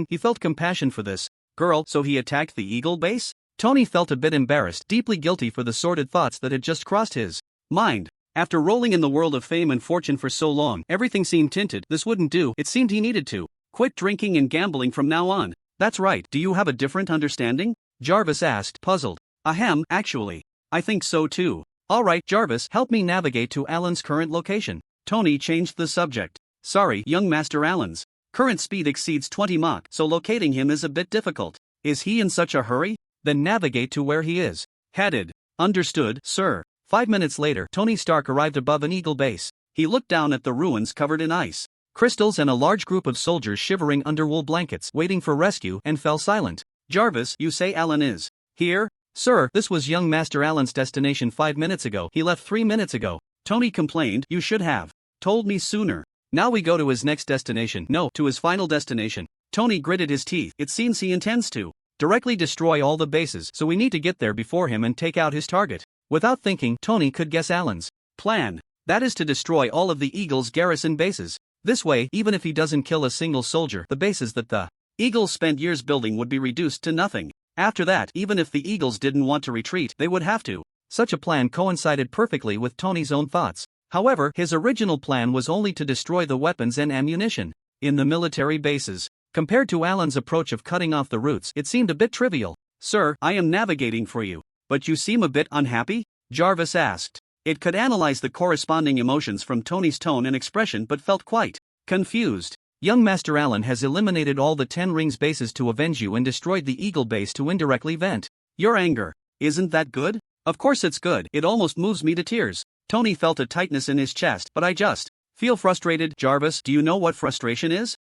Speaker 1: he felt compassion for this girl, so he attacked the Eagle base? Tony felt a bit embarrassed, deeply guilty for the sordid thoughts that had just crossed his mind. After rolling in the world of fame and fortune for so long, everything seemed tinted. This wouldn't do. It seemed he needed to quit drinking and gambling from now on. That's right. Do you have a different understanding? Jarvis asked, puzzled. Ahem, actually. I think so too. Alright, Jarvis, help me navigate to Alan's current location. Tony changed the subject. Sorry, young Master Alan's current speed exceeds 20 Mach, so locating him is a bit difficult. Is he in such a hurry? Then navigate to where he is headed. Understood, sir. 5 minutes later, Tony Stark arrived above an Eagle base. He looked down at the ruins covered in ice. crystals and a large group of soldiers shivering under wool blankets waiting for rescue and fell silent. Jarvis, you say Alan is here? Sir, this was young Master Alan's destination 5 minutes ago. He left 3 minutes ago. Tony complained. You should have told me sooner. Now we go to his next destination. No, to his final destination. Tony gritted his teeth. It seems he intends to directly destroy all the bases, so we need to get there before him and take out his target. Without thinking, Tony could guess Alan's plan. That is to destroy all of the Eagle's garrison bases. This way, even if he doesn't kill a single soldier, the bases that the Eagles spent years building would be reduced to nothing. After that, even if the Eagles didn't want to retreat, they would have to. Such a plan coincided perfectly with Tony's own thoughts. However, his original plan was only to destroy the weapons and ammunition in the military bases. Compared to Alan's approach of cutting off the roots, it seemed a bit trivial. Sir, I am navigating for you. But you seem a bit unhappy? Jarvis asked. It could analyze the corresponding emotions from Tony's tone and expression but felt quite confused. Young Master Alan has eliminated all the 10 Rings bases to avenge you and destroyed the Eagle base to indirectly vent your anger. Isn't that good? Of course it's good. It almost moves me to tears. Tony felt a tightness in his chest. But I just feel frustrated. Jarvis, do you know what frustration is?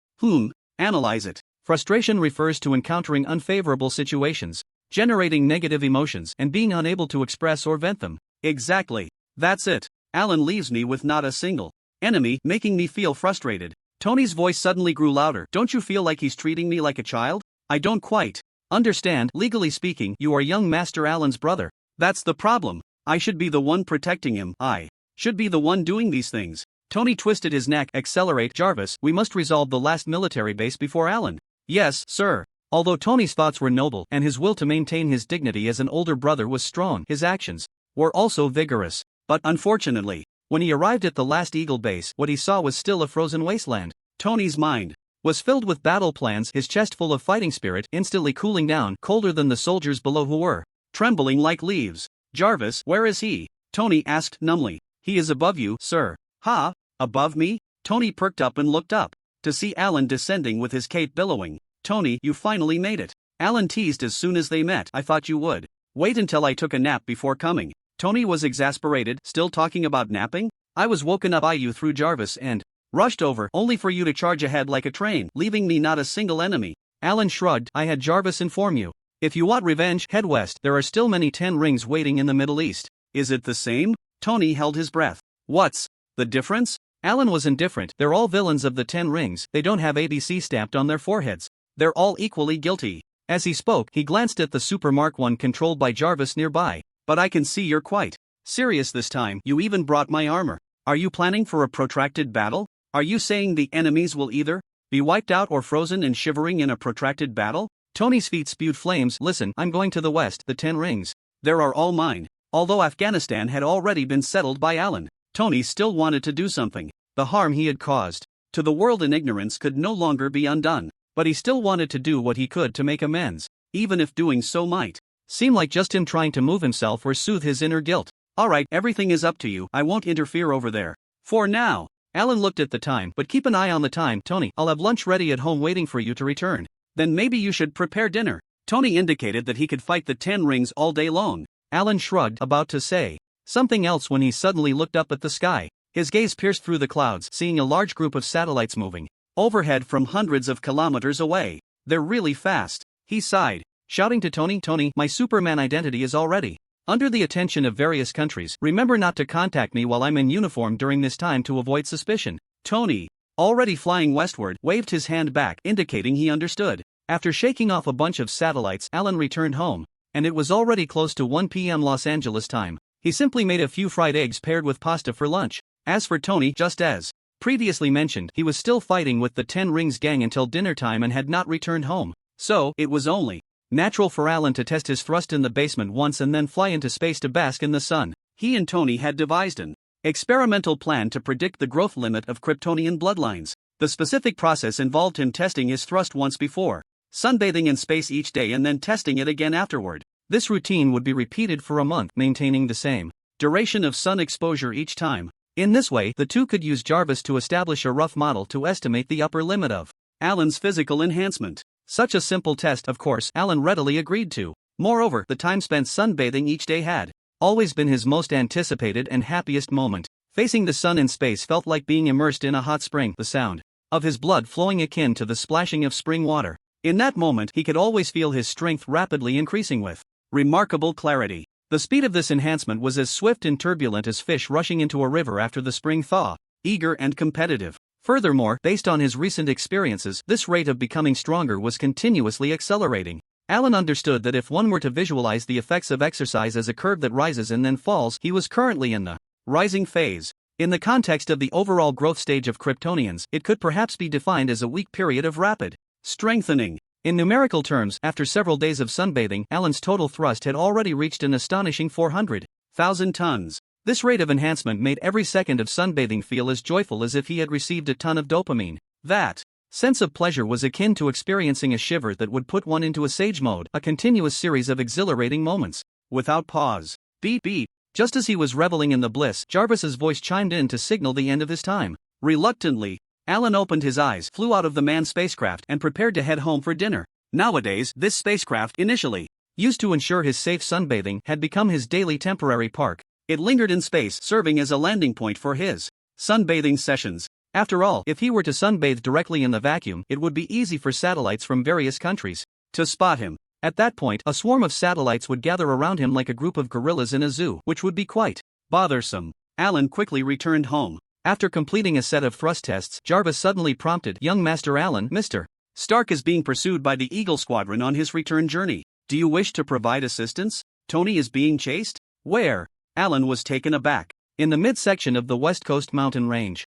Speaker 1: Analyze it. Frustration refers to encountering unfavorable situations, generating negative emotions, and being unable to express or vent them. Exactly. That's it. Alan leaves me with not a single enemy, making me feel frustrated. Tony's voice suddenly grew louder. Don't you feel like he's treating me like a child? I don't quite understand. Legally speaking, you are young Master Alan's brother. That's the problem. I should be the one protecting him. I should be the one doing these things. Tony twisted his neck. Accelerate, Jarvis. We must resolve the last military base before Alan. Yes, sir. Although Tony's thoughts were noble and his will to maintain his dignity as an older brother was strong, his actions were also vigorous. But unfortunately, when he arrived at the last Eagle base, what he saw was still a frozen wasteland. Tony's mind was filled with battle plans, his chest full of fighting spirit, instantly cooling down, colder than the soldiers below who were trembling like leaves. Jarvis, where is he? Tony asked numbly. He is above you, sir. Ha? Above me? Tony perked up and looked up to see Alan descending with his cape billowing. Tony, you finally made it. Alan teased as soon as they met. I thought you would wait until I took a nap before coming. Tony was exasperated. Still talking about napping? I was woken up by you through Jarvis and rushed over, only for you to charge ahead like a train, leaving me not a single enemy. Alan shrugged. I had Jarvis inform you. If you want revenge, head west. There are still many 10 Rings waiting in the Middle East. Is it the same? Tony held his breath. What's the difference? Alan was indifferent. They're all villains of the 10 Rings. They don't have ABC stamped on their foreheads. They're all equally guilty. As he spoke, he glanced at the Super Mark I controlled by Jarvis nearby. But I can see you're quite serious this time. You even brought my armor. Are you planning for a protracted battle? Are you saying the enemies will either be wiped out or frozen and shivering in a protracted battle? Tony's feet spewed flames. Listen, I'm going to the west. The 10 Rings. There are all mine. Although Afghanistan had already been settled by Alan, Tony still wanted to do something. The harm he had caused to the world in ignorance could no longer be undone. But he still wanted to do what he could to make amends, even if doing so might seem like just him trying to move himself or soothe his inner guilt. Alright, everything is up to you. I won't interfere over there. For now. Alan looked at the time. But keep an eye on the time, Tony. I'll have lunch ready at home waiting for you to return. Then maybe you should prepare dinner. Tony indicated that he could fight the 10 Rings all day long. Alan shrugged, about to say something else when he suddenly looked up at the sky. His gaze pierced through the clouds, seeing a large group of satellites moving overhead from hundreds of kilometers away. They're really fast. He sighed, shouting to Tony, Tony, my Superman identity is already under the attention of various countries. Remember not to contact me while I'm in uniform during this time to avoid suspicion. Tony, already flying westward, waved his hand back, indicating he understood. After shaking off a bunch of satellites, Alan returned home, and it was already close to 1 p.m. Los Angeles time. He simply made a few fried eggs paired with pasta for lunch. As for Tony, just as previously mentioned, he was still fighting with the 10 Rings gang until dinner time and had not returned home. So, it was only natural for Alan to test his thrust in the basement once and then fly into space to bask in the sun. He and Tony had devised an experimental plan to predict the growth limit of Kryptonian bloodlines. The specific process involved him testing his thrust once before, sunbathing in space each day and then testing it again afterward. This routine would be repeated for a month, maintaining the same duration of sun exposure each time. In this way, the two could use Jarvis to establish a rough model to estimate the upper limit of Alan's physical enhancement. Such a simple test, of course, Alan readily agreed to. Moreover, the time spent sunbathing each day had always been his most anticipated and happiest moment. Facing the sun in space felt like being immersed in a hot spring. The sound of his blood flowing akin to the splashing of spring water. In that moment, he could always feel his strength rapidly increasing with remarkable clarity. The speed of this enhancement was as swift and turbulent as fish rushing into a river after the spring thaw, eager and competitive. Furthermore, based on his recent experiences, this rate of becoming stronger was continuously accelerating. Alan understood that if one were to visualize the effects of exercise as a curve that rises and then falls, he was currently in the rising phase. In the context of the overall growth stage of Kryptonians, it could perhaps be defined as a weak period of rapid strengthening. In numerical terms, after several days of sunbathing, Alan's total thrust had already reached an astonishing 400,000 tons. This rate of enhancement made every second of sunbathing feel as joyful as if he had received a ton of dopamine. That sense of pleasure was akin to experiencing a shiver that would put one into a sage mode, a continuous series of exhilarating moments, without pause. Beep beep. Just as he was reveling in the bliss, Jarvis's voice chimed in to signal the end of his time. Reluctantly, Alan opened his eyes, flew out of the manned spacecraft, and prepared to head home for dinner. Nowadays, this spacecraft, initially used to ensure his safe sunbathing, had become his daily temporary park. It lingered in space, serving as a landing point for his sunbathing sessions. After all, if he were to sunbathe directly in the vacuum, it would be easy for satellites from various countries to spot him. At that point, a swarm of satellites would gather around him like a group of gorillas in a zoo, which would be quite bothersome. Alan quickly returned home. After completing a set of thrust tests, Jarvis suddenly prompted, "Young Master Alan, Mr. Stark is being pursued by the Eagle Squadron on his return journey. Do you wish to provide assistance? Tony is being chased?" "Where?" Alan was taken aback. "In the midsection of the West Coast mountain range."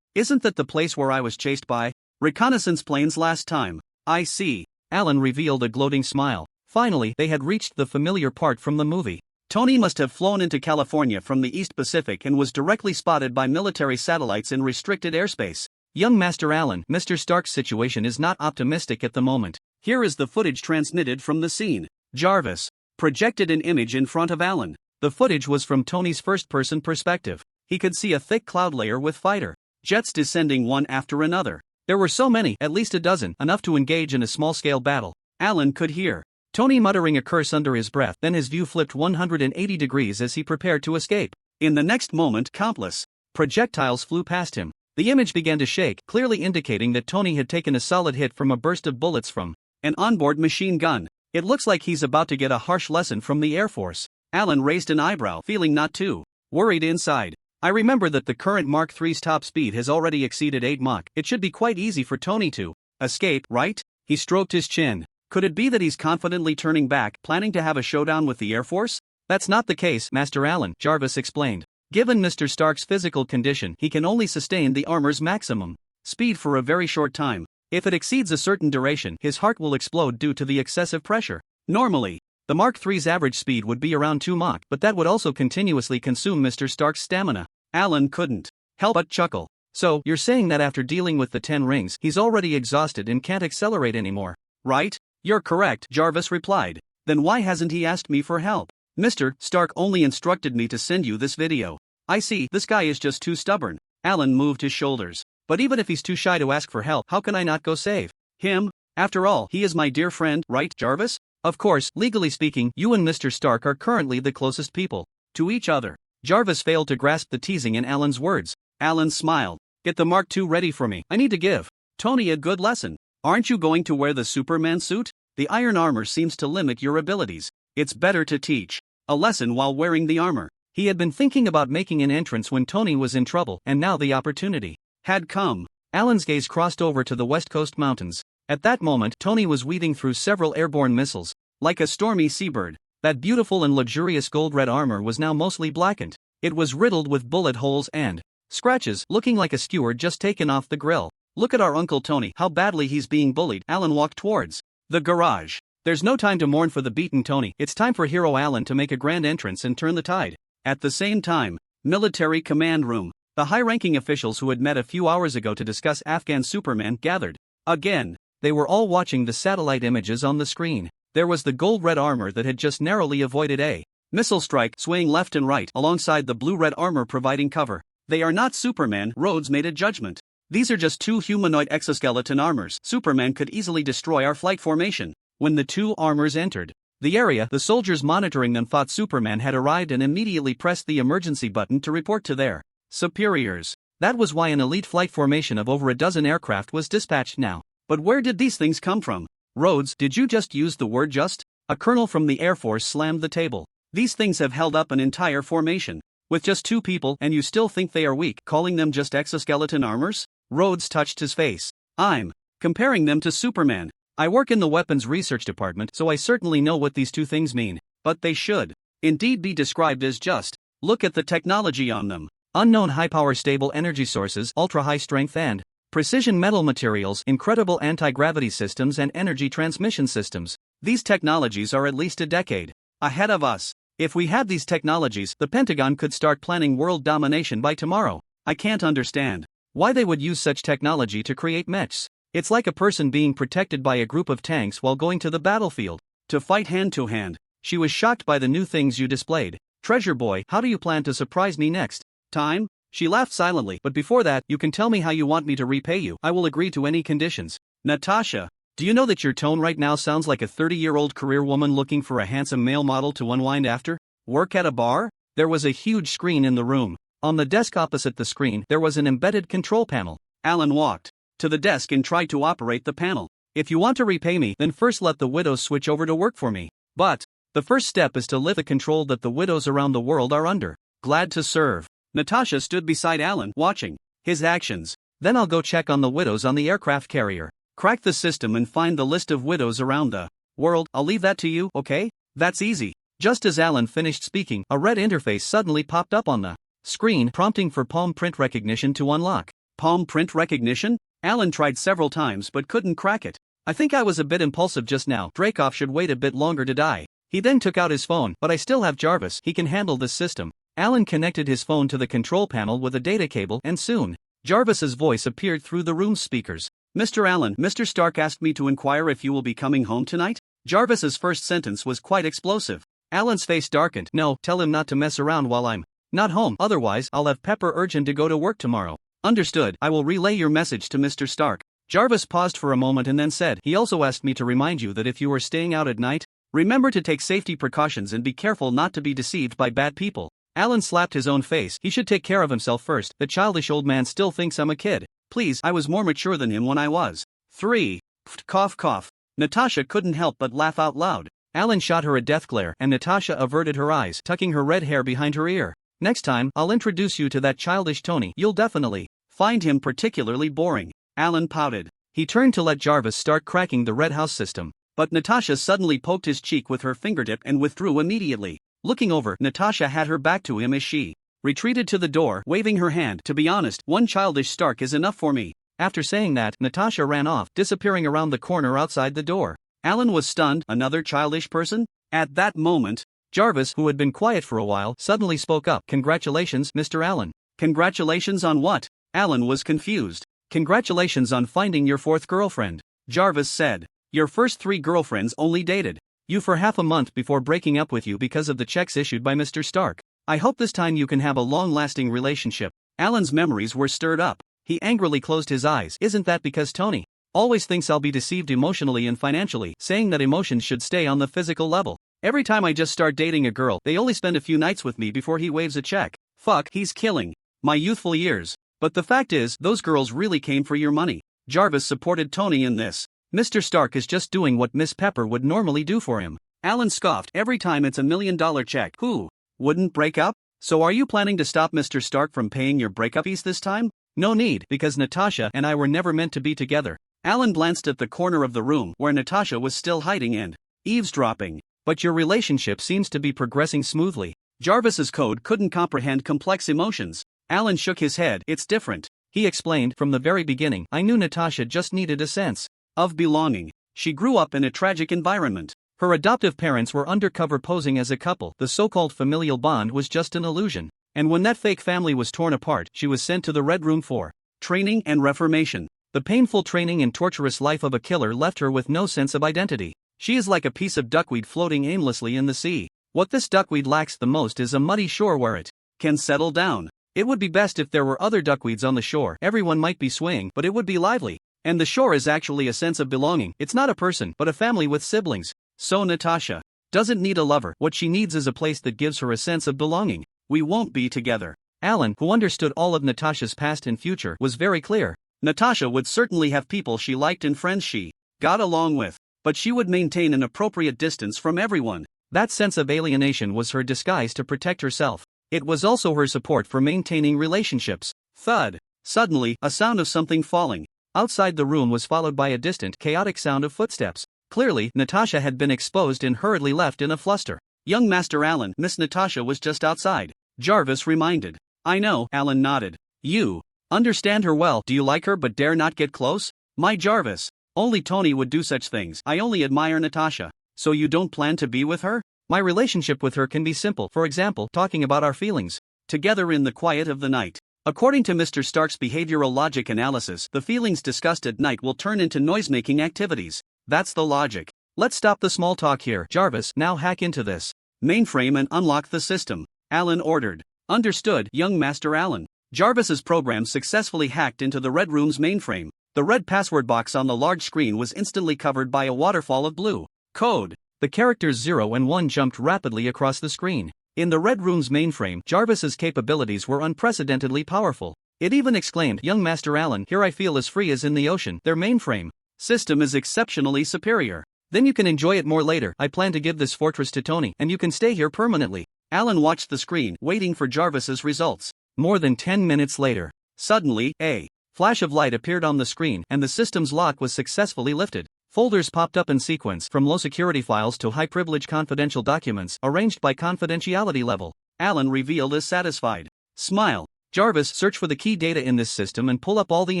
Speaker 1: Isn't that the place where I was chased by reconnaissance planes last time?" "I see." Alan revealed a gloating smile. Finally, they had reached the familiar part from the movie. Tony must have flown into California from the East Pacific and was directly spotted by military satellites in restricted airspace. "Young Master Alan, Mr. Stark's situation is not optimistic at the moment. Here is the footage transmitted from the scene." Jarvis projected an image in front of Alan. The footage was from Tony's first-person perspective. He could see a thick cloud layer with fighter jets descending one after another. There were so many, at least a dozen, enough to engage in a small-scale battle. Alan could hear Tony muttering a curse under his breath, then his view flipped 180 degrees as he prepared to escape. In the next moment, countless projectiles flew past him. The image began to shake, clearly indicating that Tony had taken a solid hit from a burst of bullets from an onboard machine gun. "It looks like he's about to get a harsh lesson from the Air Force." Alan raised an eyebrow, feeling not too worried inside. "I remember that the current Mark III's top speed has already exceeded 8 Mach. It should be quite easy for Tony to escape, right?" He stroked his chin. "Could it be that he's confidently turning back, planning to have a showdown with the Air Force?" "That's not the case, Master Alan," Jarvis explained. "Given Mr. Stark's physical condition, he can only sustain the armor's maximum speed for a very short time. If it exceeds a certain duration, his heart will explode due to the excessive pressure. Normally, the Mark III's average speed would be around 2 Mach, but that would also continuously consume Mr. Stark's stamina." Alan couldn't help but chuckle. "So, you're saying that after dealing with the 10 rings, he's already exhausted and can't accelerate anymore, right?" "You're correct," Jarvis replied. "Then why hasn't he asked me for help?" "Mr. Stark only instructed me to send you this video." "I see, this guy is just too stubborn." Alan moved his shoulders. "But even if he's too shy to ask for help, how can I not go save him? After all, he is my dear friend, right, Jarvis? Of course, legally speaking, you and Mr. Stark are currently the closest people to each other." Jarvis failed to grasp the teasing in Alan's words. Alan smiled. "Get the Mark II ready for me. I need to give Tony a good lesson." "Aren't you going to wear the Superman suit? The iron armor seems to limit your abilities. It's better to teach a lesson while wearing the armor." He had been thinking about making an entrance when Tony was in trouble, and now the opportunity had come. Alan's gaze crossed over to the West Coast mountains. At that moment, Tony was weaving through several airborne missiles, like a stormy seabird. That beautiful and luxurious gold-red armor was now mostly blackened. It was riddled with bullet holes and scratches, looking like a skewer just taken off the grill. "Look at our Uncle Tony, how badly he's being bullied." Alan walked towards the garage. "There's no time to mourn for the beaten Tony. It's time for Hero Alan to make a grand entrance and turn the tide." At the same time, military command room. The high-ranking officials who had met a few hours ago to discuss Afghan Superman gathered again. They were all watching the satellite images on the screen. There was the gold-red armor that had just narrowly avoided a missile strike, swaying left and right, alongside the blue-red armor providing cover. "They are not Superman," Rhodes made a judgment. "These are just 2 humanoid exoskeleton armors. Superman could easily destroy our flight formation." When the 2 armors entered the area, the soldiers monitoring them thought Superman had arrived and immediately pressed the emergency button to report to their superiors. That was why an elite flight formation of over a dozen aircraft was dispatched now. But where did these things come from? Rhodes, did you just use the word just? A colonel from the Air Force slammed the table. These things have held up an entire formation. With just 2 people and you still think they are weak, calling them just exoskeleton armors? Rhodes touched his face. I'm comparing them to Superman. I work in the weapons research department, so I certainly know what these 2 things mean. But they should indeed be described as just. Look at the technology on them. Unknown high-power stable energy sources, ultra-high strength and precision metal materials, incredible anti-gravity systems and energy transmission systems. These technologies are at least a decade ahead of us. If we had these technologies, the Pentagon could start planning world domination by tomorrow. I can't understand why they would use such technology to create mechs. It's like a person being protected by a group of tanks while going to the battlefield to fight hand-to-hand. She was shocked by the new things you displayed. Treasure boy, how do you plan to surprise me next time? She laughed silently. But before that, you can tell me how you want me to repay you. I will agree to any conditions. Natasha, do you know that your tone right now sounds like a 30-year-old career woman looking for a handsome male model to unwind after work at a bar? There was a huge screen in the room. On the desk opposite the screen, there was an embedded control panel. Alan walked to the desk and tried to operate the panel. If you want to repay me, then first let the widows switch over to work for me. But the first step is to lift the control that the widows around the world are under. Glad to serve. Natasha stood beside Alan, watching his actions. Then I'll go check on the widows on the aircraft carrier. Crack the system and find the list of widows around the world. I'll leave that to you, okay? That's easy. Just as Alan finished speaking, a red interface suddenly popped up on the screen, prompting for palm print recognition to unlock. Palm print recognition? Alan tried several times but couldn't crack it. I think I was a bit impulsive just now. Dreykov should wait a bit longer to die. He then took out his phone, but I still have Jarvis. He can handle this system. Alan connected his phone to the control panel with a data cable and soon, Jarvis's voice appeared through the room's speakers. Mr. Allen, Mr. Stark asked me to inquire if you will be coming home tonight? Jarvis's first sentence was quite explosive. Alan's face darkened. No, tell him not to mess around while I'm not home, otherwise I'll have Pepper urge him to go to work tomorrow. Understood, I will relay your message to Mr. Stark. Jarvis paused for a moment and then said, he also asked me to remind you that if you are staying out at night, remember to take safety precautions and be careful not to be deceived by bad people. Alan slapped his own face. He should take care of himself first. The childish old man still thinks I'm a kid. Please, I was more mature than him when I was 3. Cough cough. Natasha couldn't help but laugh out loud. Alan shot her a death glare and Natasha averted her eyes, tucking her red hair behind her ear. Next time, I'll introduce you to that childish Tony. You'll definitely find him particularly boring. Alan pouted. He turned to let Jarvis start cracking the red house system. But Natasha suddenly poked his cheek with her fingertip and withdrew immediately. Looking over, Natasha had her back to him as she retreated to the door, waving her hand. To be honest, one childish Stark is enough for me. After saying that, Natasha ran off, disappearing around the corner outside the door. Alan was stunned. Another childish person? At that moment, Jarvis, who had been quiet for a while, suddenly spoke up. Congratulations, Mr. Allen. Congratulations on what? Alan was confused. Congratulations on finding your 4th girlfriend. Jarvis said. Your first 3 girlfriends only dated you for half a month before breaking up with you because of the checks issued by Mr. Stark. I hope this time you can have a long-lasting relationship. Alan's memories were stirred up. He angrily closed his eyes. Isn't that because Tony always thinks I'll be deceived emotionally and financially, saying that emotions should stay on the physical level? Every time I just start dating a girl, they only spend a few nights with me before he waves a check. Fuck, he's killing my youthful years. But the fact is, those girls really came for your money. Jarvis supported Tony in this. Mr. Stark is just doing what Miss Pepper would normally do for him. Alan scoffed. Every time it's $1 million check. Who wouldn't break up? So are you planning to stop Mr. Stark from paying your breakup fees this time? No need, because Natasha and I were never meant to be together. Alan glanced at the corner of the room where Natasha was still hiding and eavesdropping. But your relationship seems to be progressing smoothly. Jarvis's code couldn't comprehend complex emotions. Alan shook his head. It's different. He explained. From the very beginning, I knew Natasha just needed a sense of belonging. She grew up in a tragic environment. Her adoptive parents were undercover posing as a couple. The so-called familial bond was just an illusion. And when that fake family was torn apart, she was sent to the Red Room for training and reformation. The painful training and torturous life of a killer left her with no sense of identity. She is like a piece of duckweed floating aimlessly in the sea. What this duckweed lacks the most is a muddy shore where it can settle down. It would be best if there were other duckweeds on the shore. Everyone might be swaying, but it would be lively. And the shore is actually a sense of belonging. It's not a person, but a family with siblings. So Natasha doesn't need a lover. What she needs is a place that gives her a sense of belonging. We won't be together. Alan, who understood all of Natasha's past and future, was very clear. Natasha would certainly have people she liked and friends she got along with, but she would maintain an appropriate distance from everyone. That sense of alienation was her disguise to protect herself. It was also her support for maintaining relationships. Thud. Suddenly, a sound of something falling outside the room was followed by a distant, chaotic sound of footsteps. Clearly, Natasha had been exposed and hurriedly left in a fluster. Young Master Alan, Miss Natasha was just outside, Jarvis reminded. I know, Alan nodded. You understand her well. Do you like her but dare not get close? My Jarvis. Only Tony would do such things. I only admire Natasha. So you don't plan to be with her? My relationship with her can be simple, for example, talking about our feelings together in the quiet of the night. According to Mr. Stark's behavioral logic analysis, the feelings discussed at night will turn into noise-making activities. That's the logic. Let's stop the small talk here. Jarvis, now hack into this mainframe and unlock the system, Alan ordered. Understood, young Master Alan. Jarvis's program successfully hacked into the Red Room's mainframe. The red password box on the large screen was instantly covered by a waterfall of blue code. The characters 0 and 1 jumped rapidly across the screen. In the Red Room's mainframe, Jarvis's capabilities were unprecedentedly powerful. It even exclaimed, Young Master Alan, here I feel as free as in the ocean. Their mainframe system is exceptionally superior. Then you can enjoy it more later. I plan to give this fortress to Tony, and you can stay here permanently. Alan watched the screen, waiting for Jarvis's results. More than 10 minutes later, suddenly, a flash of light appeared on the screen, and the system's lock was successfully lifted. Folders popped up in sequence, from low-security files to high-privilege confidential documents, arranged by confidentiality level. Alan revealed as satisfied smile. Jarvis, search for the key data in this system and pull up all the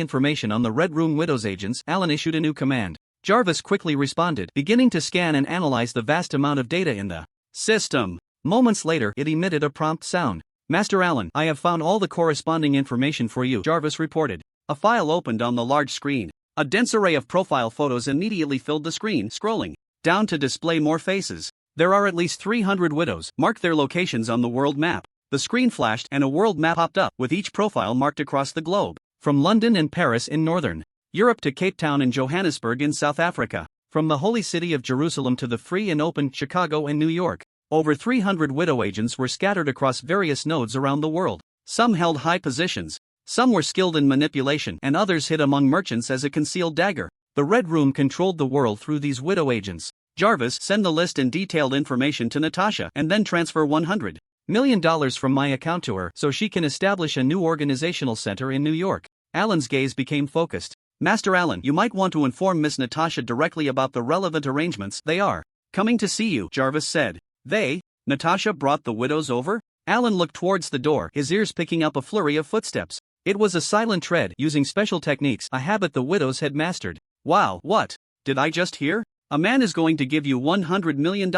Speaker 1: information on the Red Room Widow's agents. Alan issued a new command. Jarvis quickly responded, beginning to scan and analyze the vast amount of data in the system. Moments later, it emitted a prompt sound. Master Alan, I have found all the corresponding information for you, Jarvis reported. A file opened on the large screen. A dense array of profile photos immediately filled the screen, scrolling down to display more faces. There are at least 300 widows. Mark their locations on the world map. The screen flashed and a world map popped up, with each profile marked across the globe. From London and Paris in northern Europe to Cape Town and Johannesburg in South Africa. From the holy city of Jerusalem to the free and open Chicago and New York. Over 300 widow agents were scattered across various nodes around the world. Some held high positions. Some were skilled in manipulation and others hid among merchants as a concealed dagger. The Red Room controlled the world through these widow agents. Jarvis, send the list and detailed information to Natasha and then transfer $100 million from my account to her so she can establish a new organizational center in New York. Alan's gaze became focused. Master Alan, you might want to inform Miss Natasha directly about the relevant arrangements. They are coming to see you, Jarvis said. They? Natasha brought the widows over? Alan looked towards the door, his ears picking up a flurry of footsteps. It was a silent tread, using special techniques, a habit the widows had mastered. Wow, what did I just hear? A man is going to give you $100 million.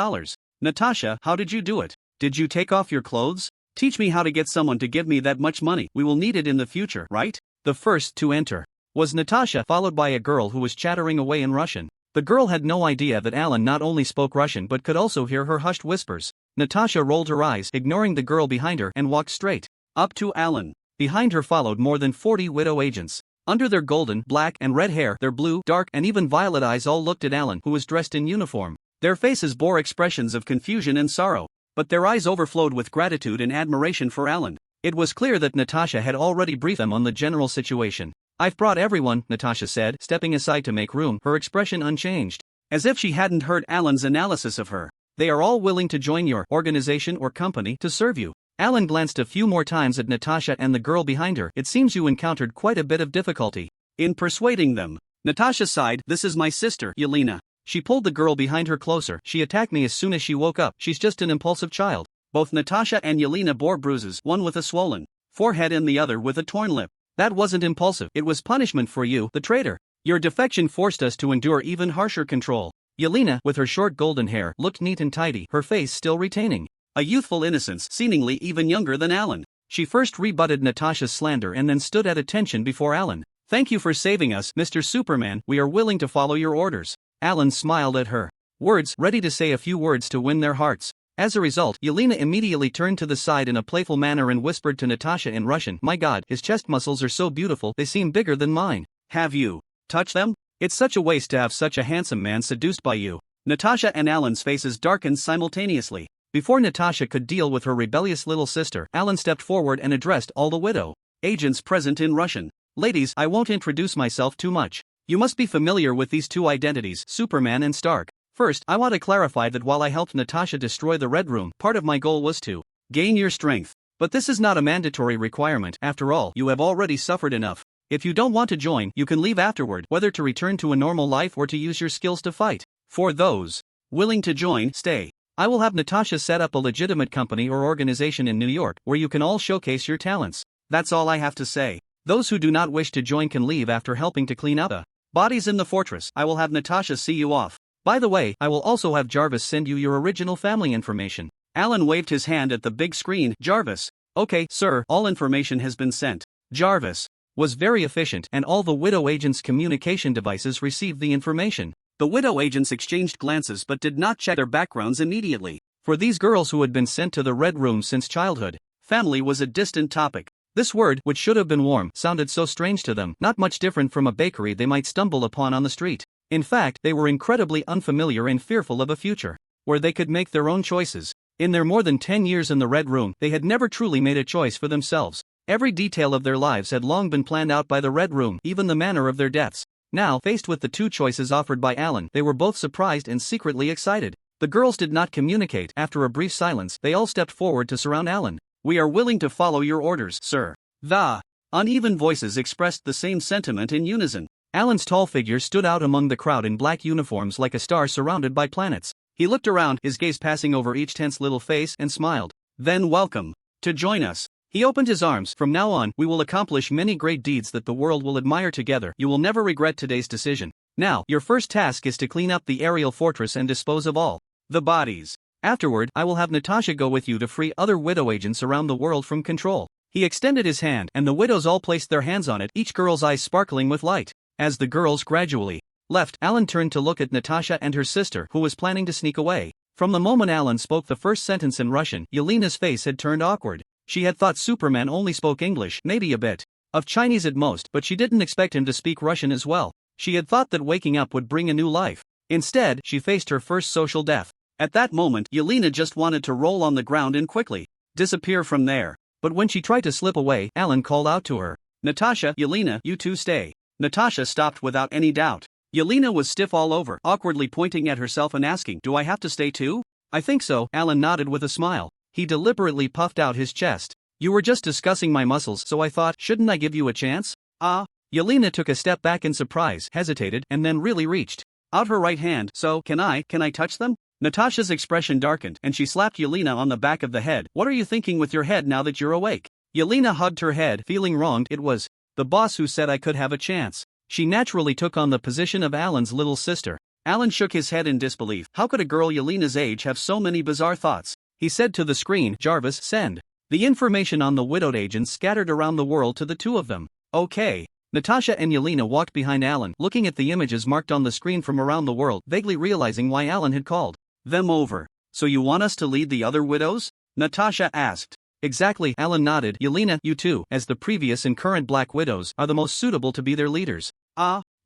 Speaker 1: Natasha, how did you do it? Did you take off your clothes? Teach me how to get someone to give me that much money. We will need it in the future, right? The first to enter was Natasha, followed by a girl who was chattering away in Russian. The girl had no idea that Alan not only spoke Russian but could also hear her hushed whispers. Natasha rolled her eyes, ignoring the girl behind her, and walked straight up to Alan. Behind her followed more than 40 widow agents. Under their golden, black, and red hair, their blue, dark, and even violet eyes all looked at Alan, who was dressed in uniform. Their faces bore expressions of confusion and sorrow, but their eyes overflowed with gratitude and admiration for Alan. It was clear that Natasha had already briefed them on the general situation. I've brought everyone, Natasha said, stepping aside to make room, her expression unchanged, as if she hadn't heard Alan's analysis of her. They are all willing to join your organization or company to serve you. Alan glanced a few more times at Natasha and the girl behind her. It seems you encountered quite a bit of difficulty in persuading them. Natasha sighed. This is my sister, Yelena. She pulled the girl behind her closer. She attacked me as soon as she woke up. She's just an impulsive child. Both Natasha and Yelena bore bruises, one with a swollen forehead and the other with a torn lip. That wasn't impulsive. It was punishment for you, the traitor. Your defection forced us to endure even harsher control. Yelena, with her short golden hair, looked neat and tidy, her face still retaining a youthful innocence, seemingly even younger than Alan. She first rebutted Natasha's slander and then stood at attention before Alan. Thank you for saving us, Mr. Superman. We are willing to follow your orders. Alan smiled at her words, ready to say a few words to win their hearts. As a result, Yelena immediately turned to the side in a playful manner and whispered to Natasha in Russian, My God, his chest muscles are so beautiful, they seem bigger than mine. Have you touched them? It's such a waste to have such a handsome man seduced by you. Natasha and Alan's faces darkened simultaneously. Before Natasha could deal with her rebellious little sister, Alan stepped forward and addressed all the widow agents present in Russian. Ladies, I won't introduce myself too much. You must be familiar with these two identities, Superman and Stark. First, I want to clarify that while I helped Natasha destroy the Red Room, part of my goal was to gain your strength. But this is not a mandatory requirement. After all, you have already suffered enough. If you don't want to join, you can leave afterward, whether to return to a normal life or to use your skills to fight. For those willing to join, stay. I will have Natasha set up a legitimate company or organization in New York where you can all showcase your talents. That's all I have to say. Those who do not wish to join can leave after helping to clean up the bodies in the fortress. I will have Natasha see you off. By the way, I will also have Jarvis send you your original family information. Alan waved his hand at the big screen. Jarvis. Okay, sir, all information has been sent. Jarvis was very efficient, and all the widow agents' communication devices received the information. The widow agents exchanged glances but did not check their backgrounds immediately. For these girls who had been sent to the Red Room since childhood, family was a distant topic. This word, which should have been warm, sounded so strange to them, not much different from a bakery they might stumble upon on the street. In fact, they were incredibly unfamiliar and fearful of a future where they could make their own choices. In their more than 10 years in the Red Room, they had never truly made a choice for themselves. Every detail of their lives had long been planned out by the Red Room, even the manner of their deaths. Now, faced with the two choices offered by Alan, they were both surprised and secretly excited. The girls did not communicate. After a brief silence, they all stepped forward to surround Alan. We are willing to follow your orders, sir. The uneven voices expressed the same sentiment in unison. Alan's tall figure stood out among the crowd in black uniforms like a star surrounded by planets. He looked around, his gaze passing over each tense little face, and smiled. Then welcome to join us. He opened his arms. From now on, we will accomplish many great deeds that the world will admire together. You will never regret today's decision. Now, your first task is to clean up the aerial fortress and dispose of all the bodies. Afterward, I will have Natasha go with you to free other widow agents around the world from control. He extended his hand, and the widows all placed their hands on it, each girl's eyes sparkling with light. As the girls gradually left, Alan turned to look at Natasha and her sister, who was planning to sneak away. From the moment Alan spoke the first sentence in Russian, Yelena's face had turned awkward. She had thought Superman only spoke English, maybe a bit of Chinese at most, but she didn't expect him to speak Russian as well. She had thought that waking up would bring a new life. Instead, she faced her first social death. At that moment, Yelena just wanted to roll on the ground and quickly disappear from there. But when she tried to slip away, Alan called out to her. Natasha, Yelena, you two stay. Natasha stopped without any doubt. Yelena was stiff all over, awkwardly pointing at herself and asking, do I have to stay too? I think so, Alan nodded with a smile. He deliberately puffed out his chest. You were just discussing my muscles, so I thought, shouldn't I give you a chance? Yelena took a step back in surprise, hesitated, and then really reached out her right hand. So, can I touch them? Natasha's expression darkened, and she slapped Yelena on the back of the head. What are you thinking with your head now that you're awake? Yelena hugged her head, feeling wronged. It was the boss who said I could have a chance. She naturally took on the position of Alan's little sister. Alan shook his head in disbelief. How could a girl Yelena's age have so many bizarre thoughts? He said to the screen, Jarvis, send the information on the widowed agents scattered around the world to the two of them. Okay. Natasha and Yelena walked behind Alan, looking at the images marked on the screen from around the world, vaguely realizing why Alan had called them over. So you want us to lead the other widows? Natasha asked. Exactly, Alan nodded. Yelena, you too, as the previous and current Black Widows, are the most suitable to be their leaders.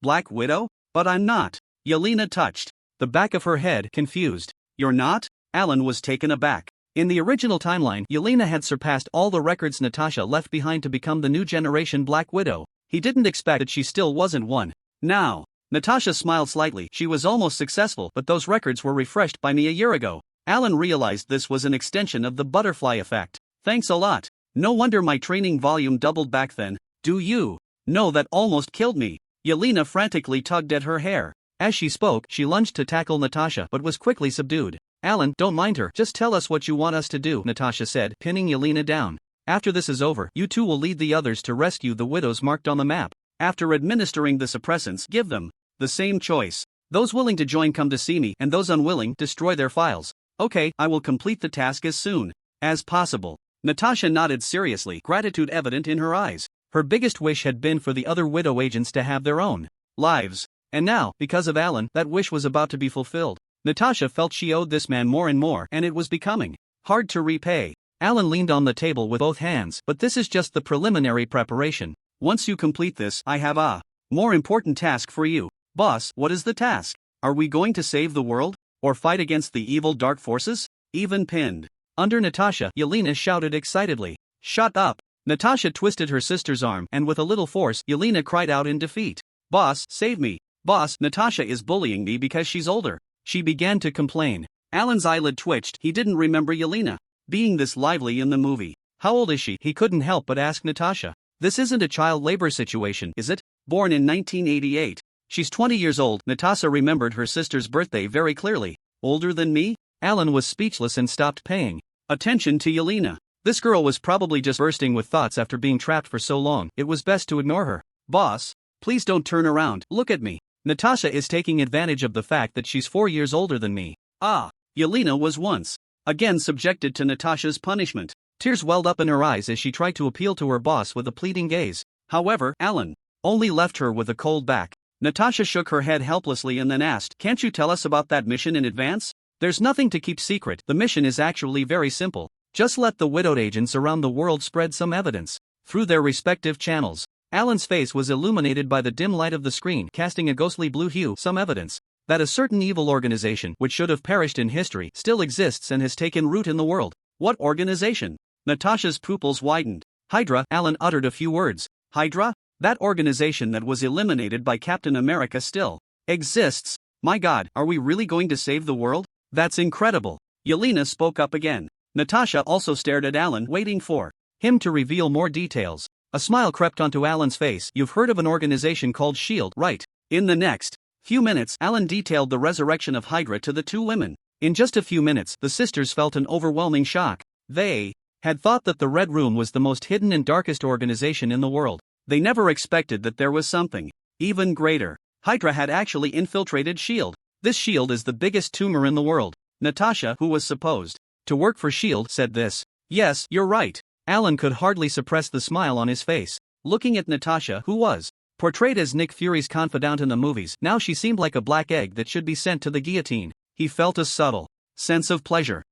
Speaker 1: Black Widow? But I'm not. Yelena touched the back of her head, confused. You're not? Alan was taken aback. In the original timeline, Yelena had surpassed all the records Natasha left behind to become the new generation Black Widow. He didn't expect that she still wasn't one. Now, Natasha smiled slightly. She was almost successful, but those records were refreshed by me a year ago. Alan realized this was an extension of the butterfly effect. Thanks a lot. No wonder my training volume doubled back then. Do you know that almost killed me? Yelena frantically tugged at her hair. As she spoke, she lunged to tackle Natasha but was quickly subdued. Alan, don't mind her, just tell us what you want us to do, Natasha said, pinning Yelena down. After this is over, you two will lead the others to rescue the widows marked on the map. After administering the suppressants, give them the same choice. Those willing to join come to see me, and those unwilling, destroy their files. Okay, I will complete the task as soon as possible. Natasha nodded seriously, gratitude evident in her eyes. Her biggest wish had been for the other widow agents to have their own lives. And now, because of Alan, that wish was about to be fulfilled. Natasha felt she owed this man more and more, and it was becoming hard to repay. Alan leaned on the table with both hands. But this is just the preliminary preparation. Once you complete this, I have a more important task for you. Boss, what is the task? Are we going to save the world? Or fight against the evil dark forces? even pinned. Under Natasha, Yelena shouted excitedly, "Shut up!" Natasha twisted her sister's arm and with a little force, Yelena cried out in defeat. "Boss, save me! Boss, Natasha is bullying me because she's older." She began to complain. Alan's eyelid twitched, he didn't remember Yelena being this lively in the movie. How old is she? He couldn't help but ask Natasha. This isn't a child labor situation, is it? Born in 1988. She's 20 years old. Natasha remembered her sister's birthday very clearly. Older than me? Alan was speechless and stopped paying attention to Yelena. This girl was probably just bursting with thoughts after being trapped for so long. It was best to ignore her. "Boss, please don't turn around, look at me." Natasha is taking advantage of the fact that she's 4 years older than me. Yelena was once again subjected to Natasha's punishment. Tears welled up in her eyes as she tried to appeal to her boss with a pleading gaze. However, Alan only left her with a cold back. Natasha shook her head helplessly and then asked, "Can't you tell us about that mission in advance?" "There's nothing to keep secret. The mission is actually very simple. Just let the widowed agents around the world spread some evidence through their respective channels." Alan's face was illuminated by the dim light of the screen, casting a ghostly blue hue. Some evidence that a certain evil organization, which should have perished in history, still exists and has taken root in the world. What organization? Natasha's pupils widened. Hydra. Alan uttered a few words. Hydra? That organization that was eliminated by Captain America still exists. My God, are we really going to save the world? That's incredible. Yelena spoke up again. Natasha also stared at Alan, waiting for him to reveal more details. A smile crept onto Alan's face. "You've heard of an organization called S.H.I.E.L.D., right?" In the next few minutes, Alan detailed the resurrection of Hydra to the two women. In just a few minutes, the sisters felt an overwhelming shock. They had thought that the Red Room was the most hidden and darkest organization in the world. They never expected that there was something even greater. Hydra had actually infiltrated S.H.I.E.L.D. This S.H.I.E.L.D. is the biggest tumor in the world. Natasha, who was supposed to work for S.H.I.E.L.D., said this. "Yes, you're right." Alan could hardly suppress the smile on his face. Looking at Natasha, who was portrayed as Nick Fury's confidant in the movies, now she seemed like a black egg that should be sent to the guillotine. He felt a subtle sense of pleasure.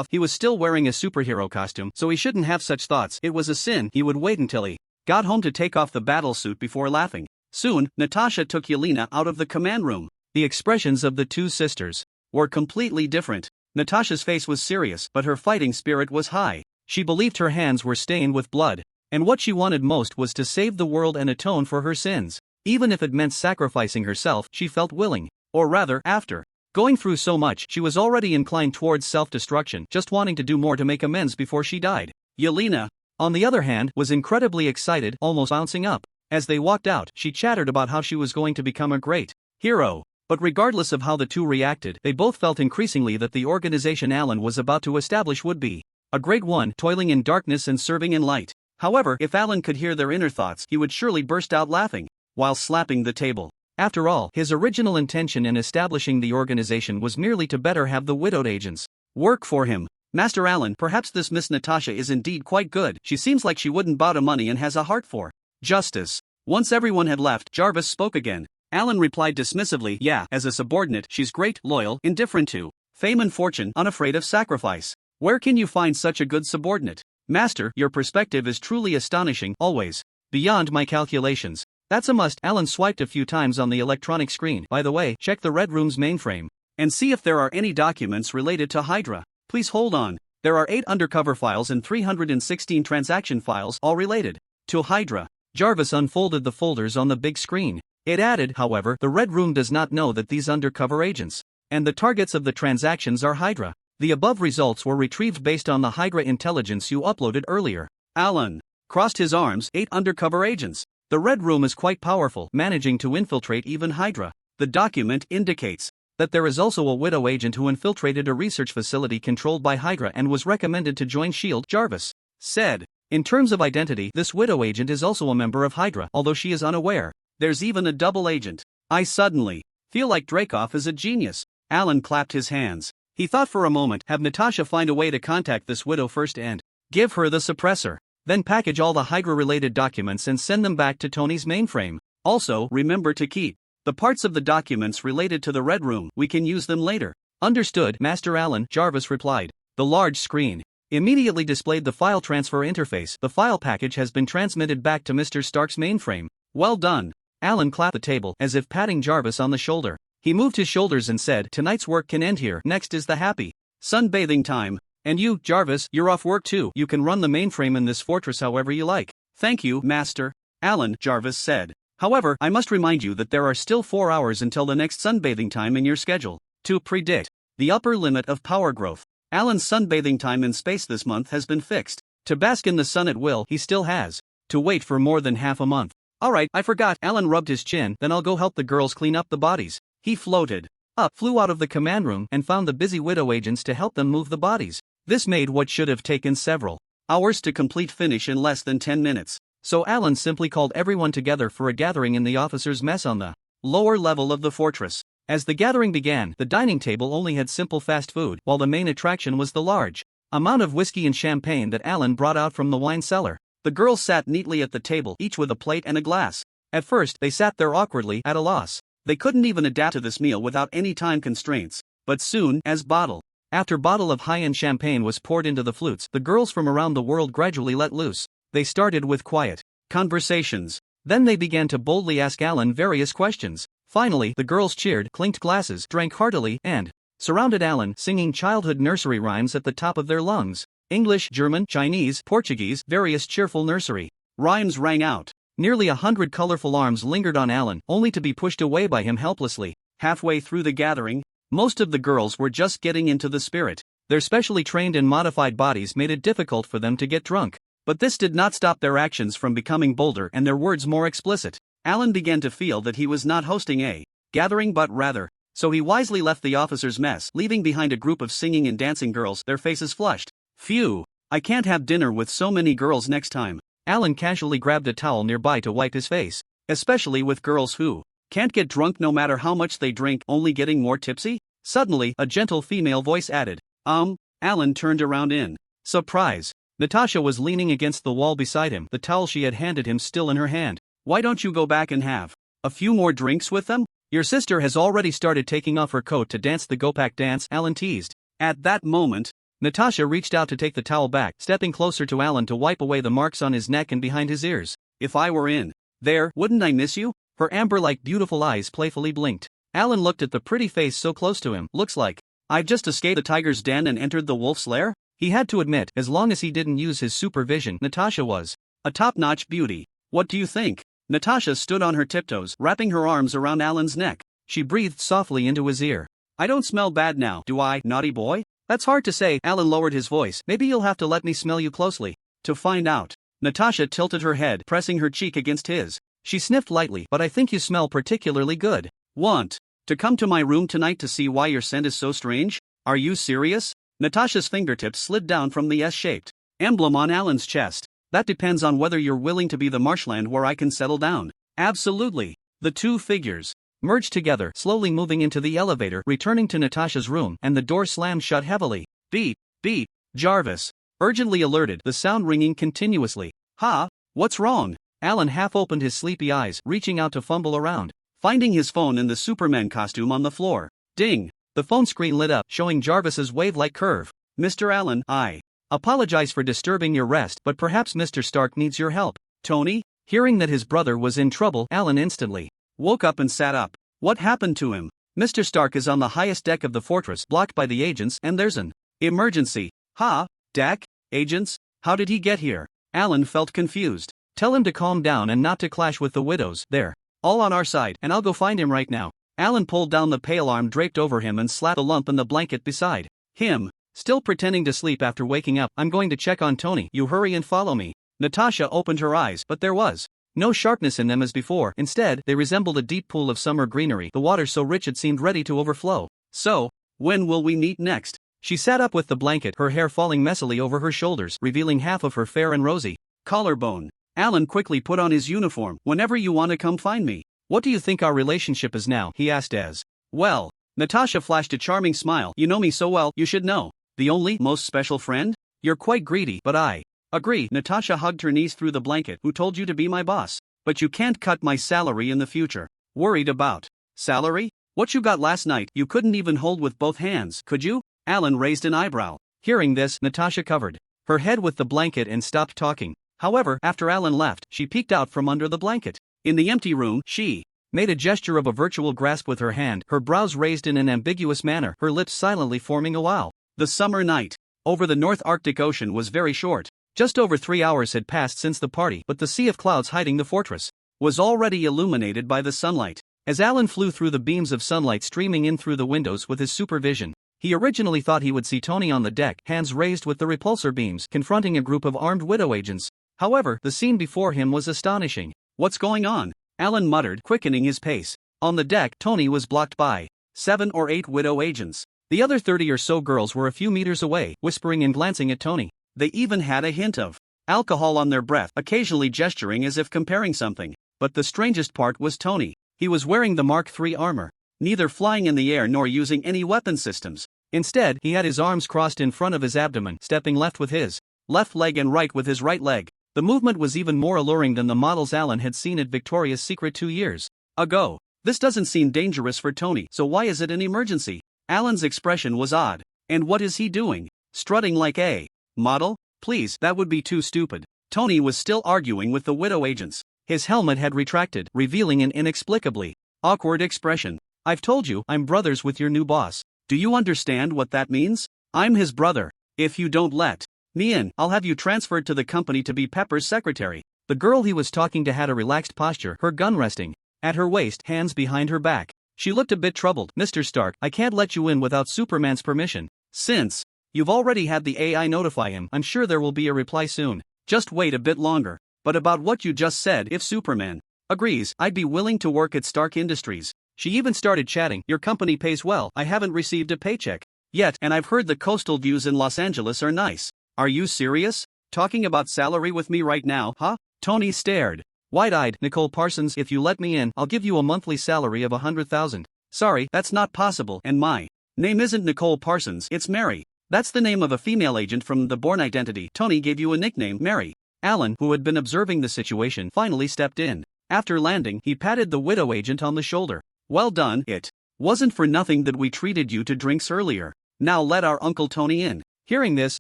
Speaker 1: He was still wearing a superhero costume, so he shouldn't have such thoughts. It was a sin. He would wait until he got home to take off the battlesuit before laughing. Soon, Natasha took Yelena out of the command room. The expressions of the two sisters were completely different. Natasha's face was serious, but her fighting spirit was high. She believed her hands were stained with blood, and what she wanted most was to save the world and atone for her sins. Even if it meant sacrificing herself, she felt willing. Or rather, after going through so much, she was already inclined towards self-destruction, just wanting to do more to make amends before she died. Yelena, on the other hand, was incredibly excited, almost bouncing up. As they walked out, she chattered about how she was going to become a great hero. But regardless of how the two reacted, they both felt increasingly that the organization Alan was about to establish would be a great one, toiling in darkness and serving in light. However, if Alan could hear their inner thoughts, he would surely burst out laughing while slapping the table. After all, his original intention in establishing the organization was merely to better have the widowed agents work for him. "Master Alan, perhaps this Miss Natasha is indeed quite good. She seems like she wouldn't bow to money and has a heart for justice." Once everyone had left, Jarvis spoke again. Alan replied dismissively, "Yeah, as a subordinate, she's great, loyal, indifferent to fame and fortune, unafraid of sacrifice. Where can you find such a good subordinate? Master, your perspective is truly astonishing, always beyond my calculations." "That's a must." Alan swiped a few times on the electronic screen. "By the way, check the Red Room's mainframe and see if there are any documents related to Hydra. Please hold on. There are 8 undercover files and 316 transaction files, all related to Hydra." Jarvis unfolded the folders on the big screen. It added, however, "The Red Room does not know that these undercover agents and the targets of the transactions are Hydra. The above results were retrieved based on the Hydra intelligence you uploaded earlier." Alan crossed his arms. 8 undercover agents. The Red Room is quite powerful, managing to infiltrate even Hydra. The document indicates that there is also a widow agent who infiltrated a research facility controlled by Hydra and was recommended to join S.H.I.E.L.D., Jarvis said. "In terms of identity, this widow agent is also a member of Hydra, although she is unaware. There's even a double agent." I suddenly feel like Dreykov is a genius. Alan clapped his hands. He thought for a moment, have Natasha find a way to contact this widow first and give her the suppressor. Then package all the Hydra-related documents and send them back to Tony's mainframe. Also, remember to keep the parts of the documents related to the Red Room. We can use them later. Understood, Master Alan, Jarvis replied. The large screen immediately displayed the file transfer interface. The file package has been transmitted back to Mr. Stark's mainframe. Well done. Alan clapped the table, as if patting Jarvis on the shoulder. He moved his shoulders and said, tonight's work can end here. Next is the happy Sunbathing time. And you, Jarvis, you're off work too. You can run the mainframe in this fortress however you like. Thank you, Master Alan, Jarvis said. However, I must remind you that there are still 4 hours until the next sunbathing time in your schedule. To predict the upper limit of power growth, Alan's sunbathing time in space this month has been fixed. To bask in the sun at will, he still has to wait for more than half a month. Alright, I forgot. Alan rubbed his chin, then I'll go help the girls clean up the bodies. He floated up, flew out of the command room, and found the busy widow agents to help them move the bodies. This made what should have taken several hours to complete finish in less than 10 minutes. So Alan simply called everyone together for a gathering in the officers' mess on the lower level of the fortress. As the gathering began, the dining table only had simple fast food, while the main attraction was the large amount of whiskey and champagne that Alan brought out from the wine cellar. The girls sat neatly at the table, each with a plate and a glass. At first, they sat there awkwardly, at a loss. They couldn't even adapt to this meal without any time constraints. But soon, as bottle after bottle of high-end champagne was poured into the flutes, the girls from around the world gradually let loose. They started with quiet conversations. Then they began to boldly ask Alan various questions. Finally, the girls cheered, clinked glasses, drank heartily, and surrounded Alan, singing childhood nursery rhymes at the top of their lungs. English, German, Chinese, Portuguese, various cheerful nursery rhymes rang out. Nearly 100 colorful arms lingered on Alan, only to be pushed away by him helplessly. Halfway through the gathering, most of the girls were just getting into the spirit. Their specially trained and modified bodies made it difficult for them to get drunk. But this did not stop their actions from becoming bolder and their words more explicit. Alan began to feel that he was not hosting a gathering but rather. So he wisely left the officers' mess, leaving behind a group of singing and dancing girls, their faces flushed. Phew, I can't have dinner with so many girls next time. Alan casually grabbed a towel nearby to wipe his face. Especially with girls who can't get drunk no matter how much they drink, only getting more tipsy? Suddenly, a gentle female voice added, Alan turned around in surprise. Natasha was leaning against the wall beside him, the towel she had handed him still in her hand. Why don't you go back and have a few more drinks with them? Your sister has already started taking off her coat to dance the Gopak dance, Alan teased. At that moment, Natasha reached out to take the towel back, stepping closer to Alan to wipe away the marks on his neck and behind his ears. If I were in there, wouldn't I miss you? Her amber-like beautiful eyes playfully blinked. Alan looked at the pretty face so close to him. Looks like I've just escaped the tiger's den and entered the wolf's lair? He had to admit, as long as he didn't use his supervision, Natasha was a top-notch beauty. What do you think? Natasha stood on her tiptoes, wrapping her arms around Alan's neck. She breathed softly into his ear. I don't smell bad now, do I, naughty boy? That's hard to say. Alan lowered his voice. Maybe you'll have to let me smell you closely to find out. Natasha tilted her head, pressing her cheek against his. She sniffed lightly. But I think you smell particularly good. Want to come to my room tonight to see why your scent is so strange? Are you serious? Natasha's fingertips slid down from the S-shaped emblem on Alan's chest. That depends on whether you're willing to be the marshland where I can settle down. Absolutely. The two figures merged together, slowly moving into the elevator, returning to Natasha's room, and the door slammed shut heavily. Beep, beep. Jarvis urgently alerted, the sound ringing continuously. Ha? What's wrong? Alan half opened his sleepy eyes, reaching out to fumble around, finding his phone in the Superman costume on the floor. Ding! The phone screen lit up, showing Jarvis's wave-like curve. Mr. Allen, I apologize for disturbing your rest, but perhaps Mr. Stark needs your help. Tony? Hearing that his brother was in trouble, Alan instantly woke up and sat up. What happened to him? Mr. Stark is on the highest deck of the fortress, blocked by the agents, and there's an emergency. Ha? Deck? Agents? How did he get here? Alan felt confused. Tell him to calm down and not to clash with the widows. They're all on our side, and I'll go find him right now. Alan pulled down the pale arm draped over him and slapped a lump in the blanket beside him. Still pretending to sleep after waking up, I'm going to check on Tony. You hurry and follow me. Natasha opened her eyes, but there was no sharpness in them as before. Instead, they resembled a deep pool of summer greenery, the water so rich it seemed ready to overflow. So, when will we meet next? She sat up with the blanket, her hair falling messily over her shoulders, revealing half of her fair and rosy collarbone. Alan quickly put on his uniform. Whenever you want to come find me. What do you think our relationship is now? He asked as well. Natasha flashed a charming smile. You know me so well, you should know. The only, most special friend? You're quite greedy, but I agree. Natasha hugged her knees through the blanket. Who told you to be my boss? But you can't cut my salary in the future. Worried about salary? What you got last night, you couldn't even hold with both hands, could you? Alan raised an eyebrow. Hearing this, Natasha covered her head with the blanket and stopped talking. However, after Alan left, she peeked out from under the blanket. In the empty room, she made a gesture of a virtual grasp with her hand, her brows raised in an ambiguous manner, her lips silently forming a wow. The summer night over the North Arctic Ocean was very short. Just over 3 hours had passed since the party, but the sea of clouds hiding the fortress was already illuminated by the sunlight. As Alan flew through the beams of sunlight streaming in through the windows with his supervision, he originally thought he would see Tony on the deck, hands raised with the repulsor beams, confronting a group of armed widow agents. However, the scene before him was astonishing. "What's going on?" Alan muttered, quickening his pace. On the deck, Tony was blocked by 7 or 8 widow agents. The other 30 or so girls were a few meters away, whispering and glancing at Tony. They even had a hint of alcohol on their breath, occasionally gesturing as if comparing something. But the strangest part was Tony. He was wearing the Mark III armor, neither flying in the air nor using any weapon systems. Instead, he had his arms crossed in front of his abdomen, stepping left with his left leg and right with his right leg. The movement was even more alluring than the models Alan had seen at Victoria's Secret 2 years ago. This doesn't seem dangerous for Tony, so why is it an emergency? Alan's expression was odd. And what is he doing? Strutting like a model? Please, that would be too stupid. Tony was still arguing with the widow agents. His helmet had retracted, revealing an inexplicably awkward expression. "I've told you, I'm brothers with your new boss. Do you understand what that means? I'm his brother. If you don't let me in, I'll have you transferred to the company to be Pepper's secretary." The girl he was talking to had a relaxed posture, her gun resting at her waist, hands behind her back. She looked a bit troubled. "Mr. Stark, I can't let you in without Superman's permission. Since you've already had the AI notify him, I'm sure there will be a reply soon. Just wait a bit longer. But about what you just said, if Superman agrees, I'd be willing to work at Stark Industries." She even started chatting. "Your company pays well. I haven't received a paycheck yet, and I've heard the coastal views in Los Angeles are nice." "Are you serious? Talking about salary with me right now, huh?" Tony stared, wide-eyed. "Nicole Parsons, if you let me in, I'll give you a monthly salary of $100,000. Sorry, that's not possible, and my name isn't Nicole Parsons, it's Mary. That's the name of a female agent from the Bourne Identity. Tony gave you a nickname, Mary." Alan, who had been observing the situation, finally stepped in. After landing, he patted the widow agent on the shoulder. "Well done, it wasn't for nothing that we treated you to drinks earlier. Now let our Uncle Tony in." Hearing this,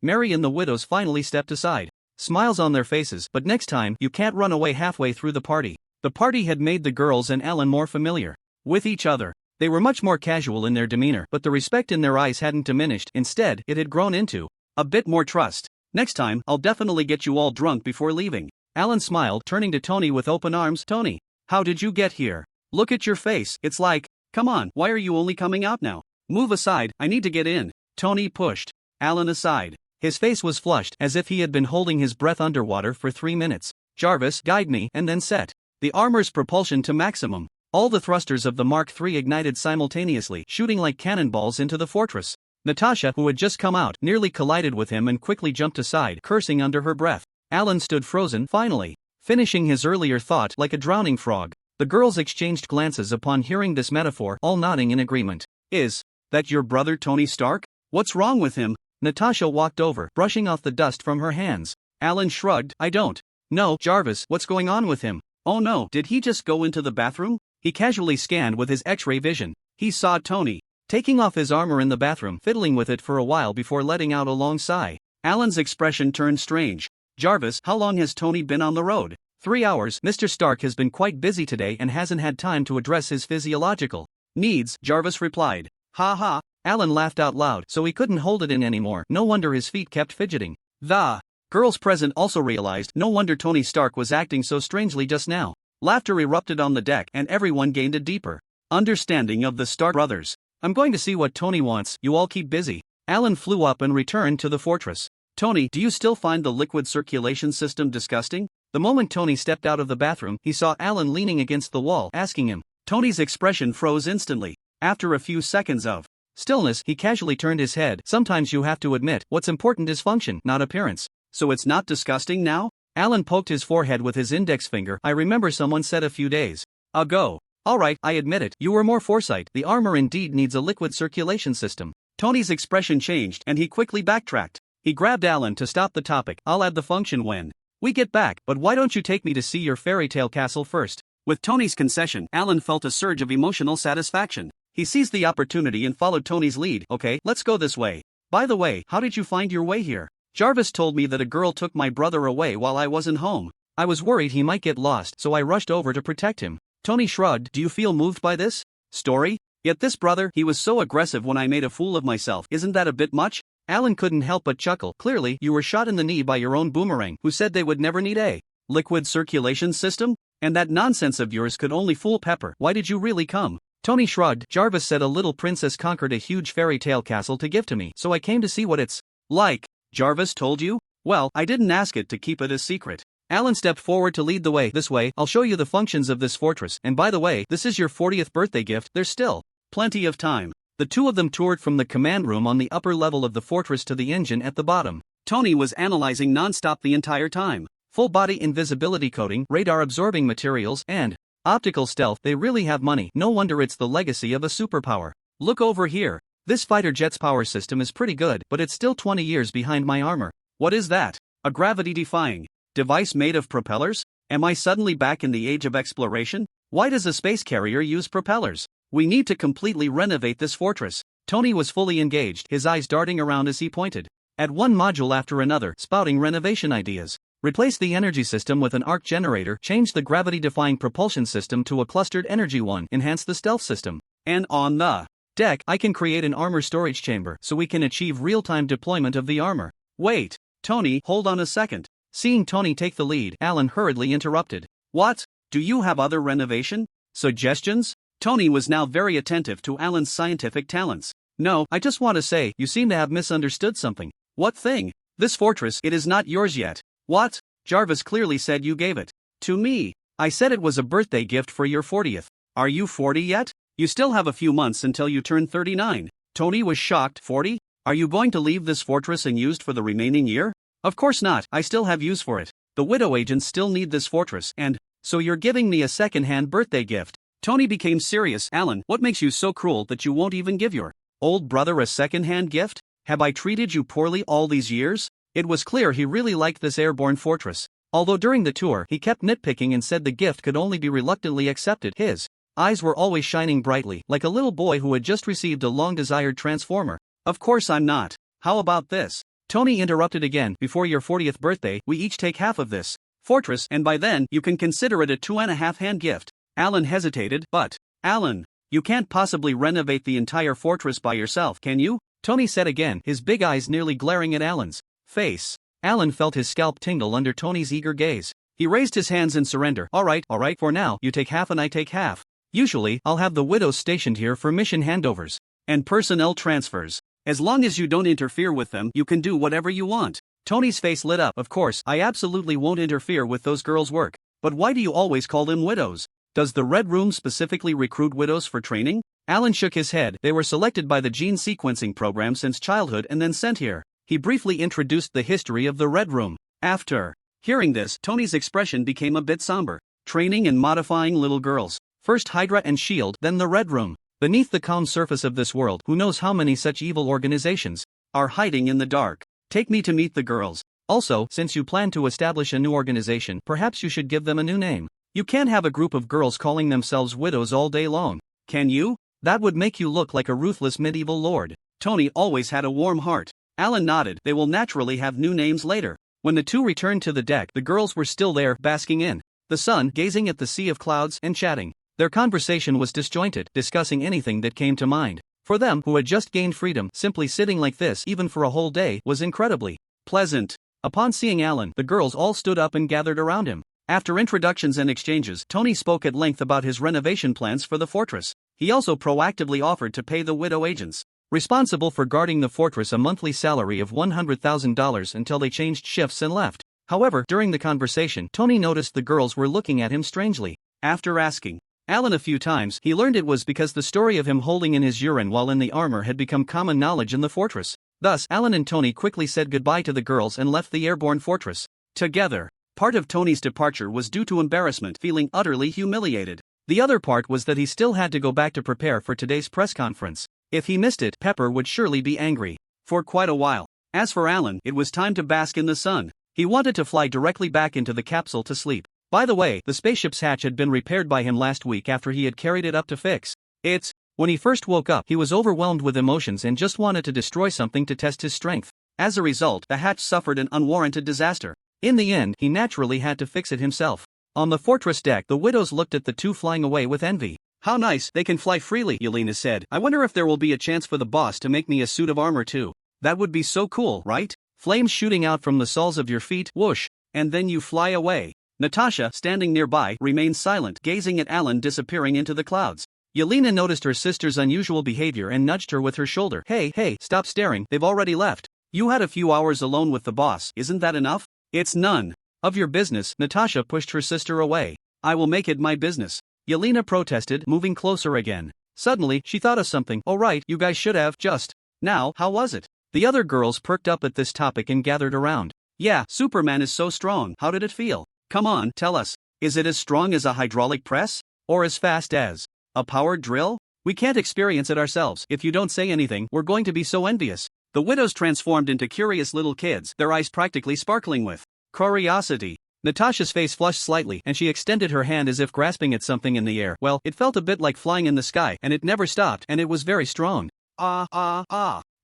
Speaker 1: Mary and the widows finally stepped aside, smiles on their faces. "But next time, you can't run away halfway through the party." The party had made the girls and Alan more familiar with each other. They were much more casual in their demeanor, but the respect in their eyes hadn't diminished. Instead, it had grown into a bit more trust. "Next time, I'll definitely get you all drunk before leaving." Alan smiled, turning to Tony with open arms. "Tony, how did you get here? Look at your face, it's like, come on, why are you only coming out now? Move aside, I need to get in." Tony pushed Alan aside. His face was flushed, as if he had been holding his breath underwater for 3 minutes. "Jarvis, guide me," and then set the armor's propulsion to maximum. All the thrusters of the Mark III ignited simultaneously, shooting like cannonballs into the fortress. Natasha, who had just come out, nearly collided with him and quickly jumped aside, cursing under her breath. Alan stood frozen, finally finishing his earlier thought like a drowning frog. The girls exchanged glances upon hearing this metaphor, all nodding in agreement. "Is that your brother Tony Stark? What's wrong with him?" Natasha walked over, brushing off the dust from her hands. Alan shrugged. "I don't know. Jarvis, what's going on with him?" "Oh no, did he just go into the bathroom?" He casually scanned with his X-ray vision. He saw Tony taking off his armor in the bathroom, fiddling with it for a while before letting out a long sigh. Alan's expression turned strange. "Jarvis, how long has Tony been on the road?" 3 hours. "Mr. Stark has been quite busy today and hasn't had time to address his physiological needs," Jarvis replied. "Ha ha." Alan laughed out loud, so he couldn't hold it in anymore. No wonder his feet kept fidgeting. The girls present also realized no wonder Tony Stark was acting so strangely just now. Laughter erupted on the deck, and everyone gained a deeper understanding of the Stark brothers. "I'm going to see what Tony wants, you all keep busy." Alan flew up and returned to the fortress. "Tony, do you still find the liquid circulation system disgusting?" The moment Tony stepped out of the bathroom, he saw Alan leaning against the wall, asking him. Tony's expression froze instantly. After a few seconds of stillness, he casually turned his head. "Sometimes you have to admit, what's important is function, not appearance." "So it's not disgusting now?" Alan poked his forehead with his index finger. "I remember someone said a few days ago." "All right, I admit it, you were more foresight. The armor indeed needs a liquid circulation system." Tony's expression changed, and he quickly backtracked. He grabbed Alan to stop the topic. "I'll add the function when we get back, but why don't you take me to see your fairy tale castle first?" With Tony's concession, Alan felt a surge of emotional satisfaction. He seized the opportunity and followed Tony's lead. "Okay, let's go this way. By the way, how did you find your way here?" "Jarvis told me that a girl took my brother away while I wasn't home. I was worried he might get lost, so I rushed over to protect him." Tony shrugged. "Do you feel moved by this story? Yet this brother, he was so aggressive when I made a fool of myself. Isn't that a bit much?" Alan couldn't help but chuckle. Clearly, you were shot in the knee by your own boomerang, who said they would never need a liquid circulation system? And that nonsense of yours could only fool Pepper. Why did you really come? Tony shrugged. Jarvis said a little princess conquered a huge fairy tale castle to give to me, so I came to see what it's like. Jarvis told you? Well, I didn't ask it to keep it a secret. Alan stepped forward to lead the way. This way, I'll show you the functions of this fortress, and by the way, this is your 40th birthday gift. There's still plenty of time. The two of them toured from the command room on the upper level of the fortress to the engine at the bottom. Tony was analyzing non-stop the entire time. Full-body invisibility coating, radar-absorbing materials, and optical stealth. They really have money. No wonder it's the legacy of a superpower. Look over here. This fighter jet's power system is pretty good, but it's still 20 years behind my armor. What is that? A gravity-defying device made of propellers? Am I suddenly back in the age of exploration? Why does a space carrier use propellers? We need to completely renovate this fortress. Tony was fully engaged, his eyes darting around as he pointed at one module after another, spouting renovation ideas. Replace the energy system with an arc generator, change the gravity-defying propulsion system to a clustered energy one, enhance the stealth system. And on the deck, I can create an armor storage chamber so we can achieve real-time deployment of the armor. Wait, Tony, hold on a second. Seeing Tony take the lead, Alan hurriedly interrupted. What? Do you have other renovation suggestions? Tony was now very attentive to Alan's scientific talents. No, I just want to say, you seem to have misunderstood something. What thing? This fortress, it is not yours yet. What? Jarvis clearly said you gave it to me. I said it was a birthday gift for your 40th. Are you 40 yet? You still have a few months until you turn 39. Tony was shocked. 40? Are you going to leave this fortress unused for the remaining year? Of course not, I still have use for it. The widow agents still need this fortress, and so you're giving me a second-hand birthday gift. Tony became serious. Alan, what makes you so cruel that you won't even give your old brother a second-hand gift? Have I treated you poorly all these years? It was clear he really liked this airborne fortress. Although during the tour he kept nitpicking and said the gift could only be reluctantly accepted, his eyes were always shining brightly, like a little boy who had just received a long-desired transformer. Of course I'm not. How about this? Tony interrupted again. Before your 40th birthday, we each take half of this fortress, and by then, you can consider it a 2.5-hand gift. Alan hesitated. But, Alan, you can't possibly renovate the entire fortress by yourself, can you? Tony said again, his big eyes nearly glaring at Alan's face. Alan felt his scalp tingle under Tony's eager gaze. He raised his hands in surrender. All right, for now, you take half and I take half. Usually, I'll have the widows stationed here for mission handovers and personnel transfers. As long as you don't interfere with them, you can do whatever you want. Tony's face lit up. Of course, I absolutely won't interfere with those girls' work. But why do you always call them widows? Does the Red Room specifically recruit widows for training? Alan shook his head. They were selected by the gene sequencing program since childhood and then sent here. He briefly introduced the history of the Red Room. After hearing this, Tony's expression became a bit somber. Training and modifying little girls. First Hydra and S.H.I.E.L.D., then the Red Room. Beneath the calm surface of this world, who knows how many such evil organizations are hiding in the dark. Take me to meet the girls. Also, since you plan to establish a new organization, perhaps you should give them a new name. You can't have a group of girls calling themselves widows all day long. Can you? That would make you look like a ruthless medieval lord. Tony always had a warm heart. Alan nodded. They will naturally have new names later. When the two returned to the deck, the girls were still there, basking in the sun, gazing at the sea of clouds, and chatting. Their conversation was disjointed, discussing anything that came to mind. For them, who had just gained freedom, simply sitting like this, even for a whole day, was incredibly pleasant. Upon seeing Alan, the girls all stood up and gathered around him. After introductions and exchanges, Tony spoke at length about his renovation plans for the fortress. He also proactively offered to pay the widow agents responsible for guarding the fortress a monthly salary of $100,000 until they changed shifts and left. However, during the conversation, Tony noticed the girls were looking at him strangely. After asking Alan a few times, he learned it was because the story of him holding in his urine while in the armor had become common knowledge in the fortress. Thus, Alan and Tony quickly said goodbye to the girls and left the airborne fortress together. Part of Tony's departure was due to embarrassment, feeling utterly humiliated. The other part was that he still had to go back to prepare for today's press conference. If he missed it, Pepper would surely be angry. For quite a while. As for Alan, it was time to bask in the sun. He wanted to fly directly back into the capsule to sleep. By the way, the spaceship's hatch had been repaired by him last week after he had carried it up to fix it. When he first woke up, he was overwhelmed with emotions and just wanted to destroy something to test his strength. As a result, the hatch suffered an unwarranted disaster. In the end, he naturally had to fix it himself. On the fortress deck, the widows looked at the two flying away with envy. How nice, they can fly freely, Yelena said. I wonder if there will be a chance for the boss to make me a suit of armor too. That would be so cool, right? Flames shooting out from the soles of your feet, whoosh, and then you fly away. Natasha, standing nearby, remained silent, gazing at Alan disappearing into the clouds. Yelena noticed her sister's unusual behavior and nudged her with her shoulder. Hey, stop staring, they've already left. You had a few hours alone with the boss, isn't that enough? It's none of your business. Natasha pushed her sister away. I will make it my business. Yelena protested, moving closer again. Suddenly, she thought of something. Oh right, you guys should have just. Now, how was it? The other girls perked up at this topic and gathered around. Yeah, Superman is so strong. How did it feel? Come on, tell us. Is it as strong as a hydraulic press? Or as fast as a powered drill? We can't experience it ourselves. If you don't say anything, we're going to be so envious. The widows transformed into curious little kids, their eyes practically sparkling with curiosity. Natasha's face flushed slightly and she extended her hand as if grasping at something in the air. Well, it felt a bit like flying in the sky and it never stopped and it was very strong.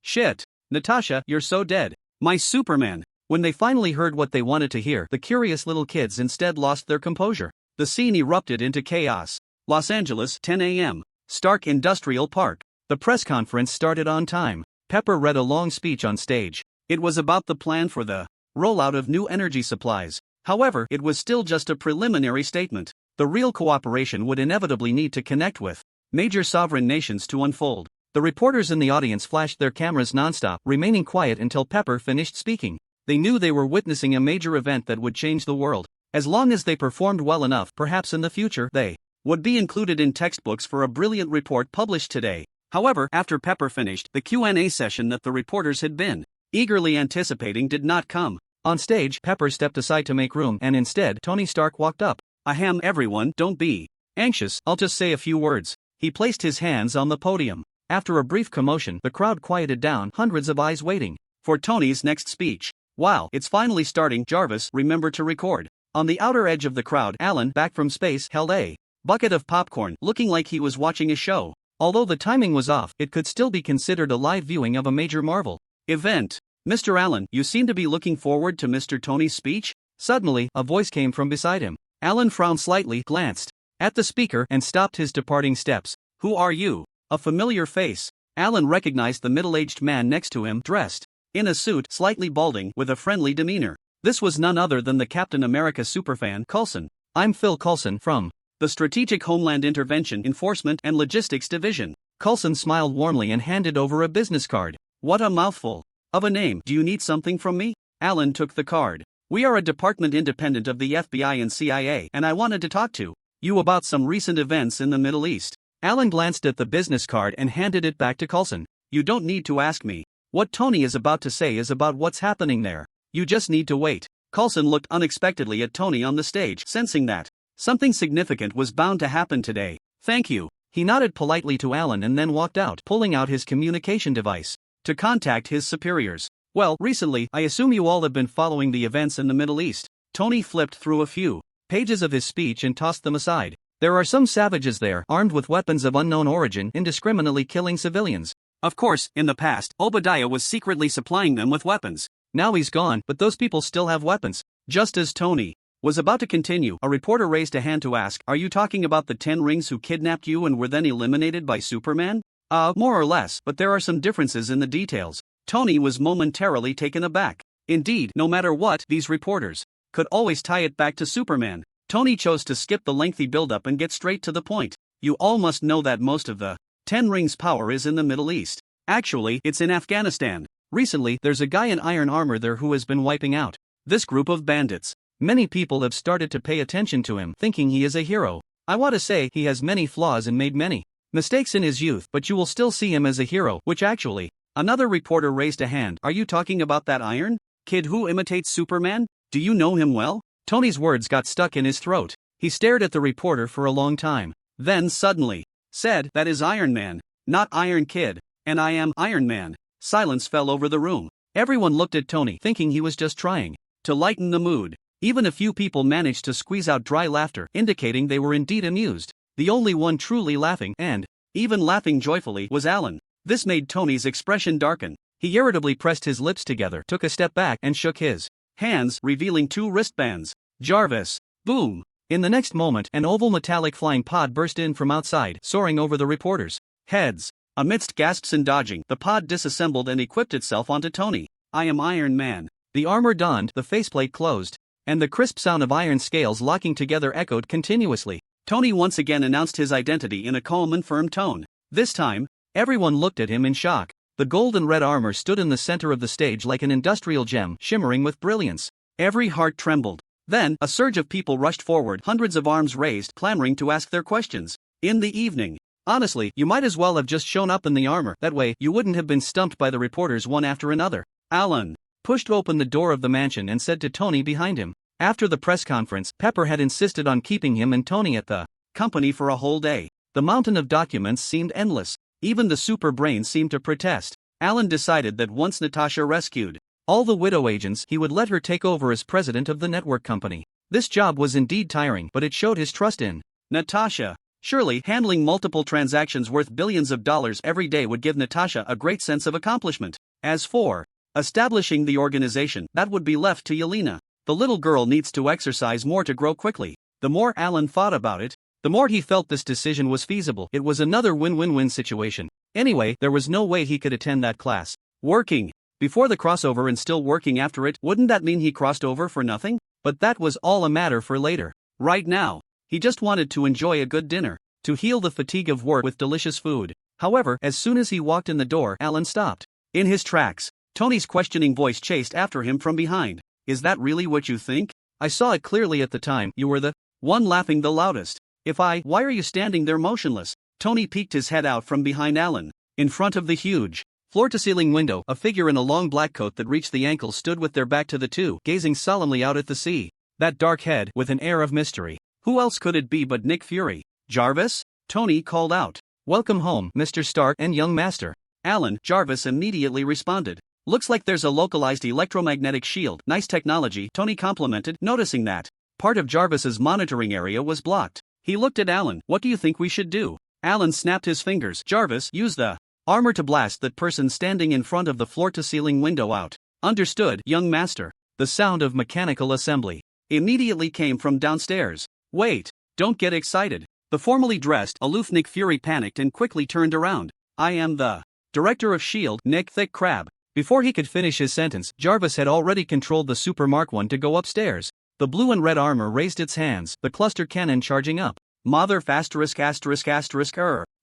Speaker 1: Shit. Natasha, you're so dead. My Superman. When they finally heard what they wanted to hear, the curious little kids instead lost their composure. The scene erupted into chaos. Los Angeles, 10 a.m. Stark Industrial Park. The press conference started on time. Pepper read a long speech on stage. It was about the plan for the rollout of new energy supplies. However, it was still just a preliminary statement. The real cooperation would inevitably need to connect with major sovereign nations to unfold. The reporters in the audience flashed their cameras nonstop, remaining quiet until Pepper finished speaking. They knew they were witnessing a major event that would change the world. As long as they performed well enough, perhaps in the future, they would be included in textbooks for a brilliant report published today. However, after Pepper finished, the Q&A session that the reporters had been eagerly anticipating did not come. On stage, Pepper stepped aside to make room, and instead, Tony Stark walked up. Ahem, everyone, don't be anxious, I'll just say a few words. He placed his hands on the podium. After a brief commotion, the crowd quieted down, hundreds of eyes waiting for Tony's next speech. Wow, it's finally starting. Jarvis, remember to record. On the outer edge of the crowd, Alan, back from space, held a bucket of popcorn, looking like he was watching a show. Although the timing was off, it could still be considered a live viewing of a major Marvel event. Mr. Allen, you seem to be looking forward to Mr. Tony's speech? Suddenly, a voice came from beside him. Alan frowned slightly, glanced at the speaker, and stopped his departing steps. Who are you? A familiar face. Alan recognized the middle-aged man next to him, dressed in a suit, slightly balding, with a friendly demeanor. This was none other than the Captain America superfan, Coulson. I'm Phil Coulson from the Strategic Homeland Intervention, Enforcement, and Logistics Division. Coulson smiled warmly and handed over a business card. What a mouthful of a name. Do you need something from me? Alan took the card. We are a department independent of the FBI and CIA, and I wanted to talk to you about some recent events in the Middle East. Alan glanced at the business card and handed it back to Coulson. You don't need to ask me. What Tony is about to say is about what's happening there. You just need to wait. Coulson looked unexpectedly at Tony on the stage, sensing that something significant was bound to happen today. Thank you. He nodded politely to Alan and then walked out, pulling out his communication device to contact his superiors. Well, recently, I assume you all have been following the events in the Middle East. Tony flipped through a few pages of his speech and tossed them aside. There are some savages there, armed with weapons of unknown origin, indiscriminately killing civilians. Of course, in the past, Obadiah was secretly supplying them with weapons. Now he's gone, but those people still have weapons. Just as Tony was about to continue, a reporter raised a hand to ask, are you talking about the 10 rings who kidnapped you and were then eliminated by Superman? More or less, but there are some differences in the details. Tony was momentarily taken aback. Indeed, no matter what, these reporters could always tie it back to Superman. Tony chose to skip the lengthy build-up and get straight to the point. You all must know that most of the 10 rings power is in the Middle East. Actually, it's in Afghanistan. Recently, there's a guy in iron armor there who has been wiping out this group of bandits. Many people have started to pay attention to him, thinking he is a hero. I want to say he has many flaws and made many mistakes in his youth, but you will still see him as a hero, which actually. Another reporter raised a hand. Are you talking about that Iron Kid who imitates Superman? Do you know him well? Tony's words got stuck in his throat. He stared at the reporter for a long time. Then suddenly said, that is Iron Man, not Iron Kid, and I am Iron Man. Silence fell over the room. Everyone looked at Tony, thinking he was just trying to lighten the mood. Even a few people managed to squeeze out dry laughter, indicating they were indeed amused. The only one truly laughing, and even laughing joyfully, was Alan. This made Tony's expression darken. He irritably pressed his lips together, took a step back, and shook his hands, revealing 2 wristbands. Jarvis. Boom. In the next moment, an oval metallic flying pod burst in from outside, soaring over the reporters' heads. Amidst gasps and dodging, the pod disassembled and equipped itself onto Tony. I am Iron Man. The armor donned, the faceplate closed, and the crisp sound of iron scales locking together echoed continuously. Tony once again announced his identity in a calm and firm tone. This time, everyone looked at him in shock. The gold and red armor stood in the center of the stage like an industrial gem, shimmering with brilliance. Every heart trembled. Then, a surge of people rushed forward, hundreds of arms raised, clamoring to ask their questions. In the evening. Honestly, you might as well have just shown up in the armor, that way, you wouldn't have been stumped by the reporters one after another. Alan pushed open the door of the mansion and said to Tony behind him. After the press conference, Pepper had insisted on keeping him and Tony at the company for a whole day. The mountain of documents seemed endless. Even the super brain seemed to protest. Alan decided that once Natasha rescued all the widow agents, he would let her take over as president of the network company. This job was indeed tiring, but it showed his trust in Natasha. Surely, handling multiple transactions worth billions of dollars every day would give Natasha a great sense of accomplishment. As for establishing the organization, that would be left to Yelena. The little girl needs to exercise more to grow quickly. The more Alan thought about it, the more he felt this decision was feasible. It was another win-win-win situation. Anyway, there was no way he could attend that class. Working before the crossover and still working after it, wouldn't that mean he crossed over for nothing? But that was all a matter for later. Right now, he just wanted to enjoy a good dinner, to heal the fatigue of work with delicious food. However, as soon as he walked in the door, Alan stopped. In his tracks, Tony's questioning voice chased after him from behind. Is that really what you think? I saw it clearly at the time. You were the one laughing the loudest. Why are you standing there motionless? Tony peeked his head out from behind Alan. In front of the huge, floor-to-ceiling window, a figure in a long black coat that reached the ankles stood with their back to the two, gazing solemnly out at the sea. That dark head, with an air of mystery. Who else could it be but Nick Fury? Jarvis? Tony called out. Welcome home, Mr. Stark and young master. Alan, Jarvis immediately responded. Looks like there's a localized electromagnetic shield. Nice technology, Tony complimented, noticing that part of Jarvis's monitoring area was blocked. He looked at Alan. What do you think we should do? Alan snapped his fingers. Jarvis, use the armor to blast that person standing in front of the floor-to-ceiling window out. Understood, young master. The sound of mechanical assembly immediately came from downstairs. Wait, don't get excited. The formally dressed, aloof Nick Fury panicked and quickly turned around. I am the director of S.H.I.E.L.D., Nick Thick Crab. Before he could finish his sentence, Jarvis had already controlled the Super Mark I to go upstairs. The blue and red armor raised its hands, the cluster cannon charging up. Mother asterisk asterisk asterisk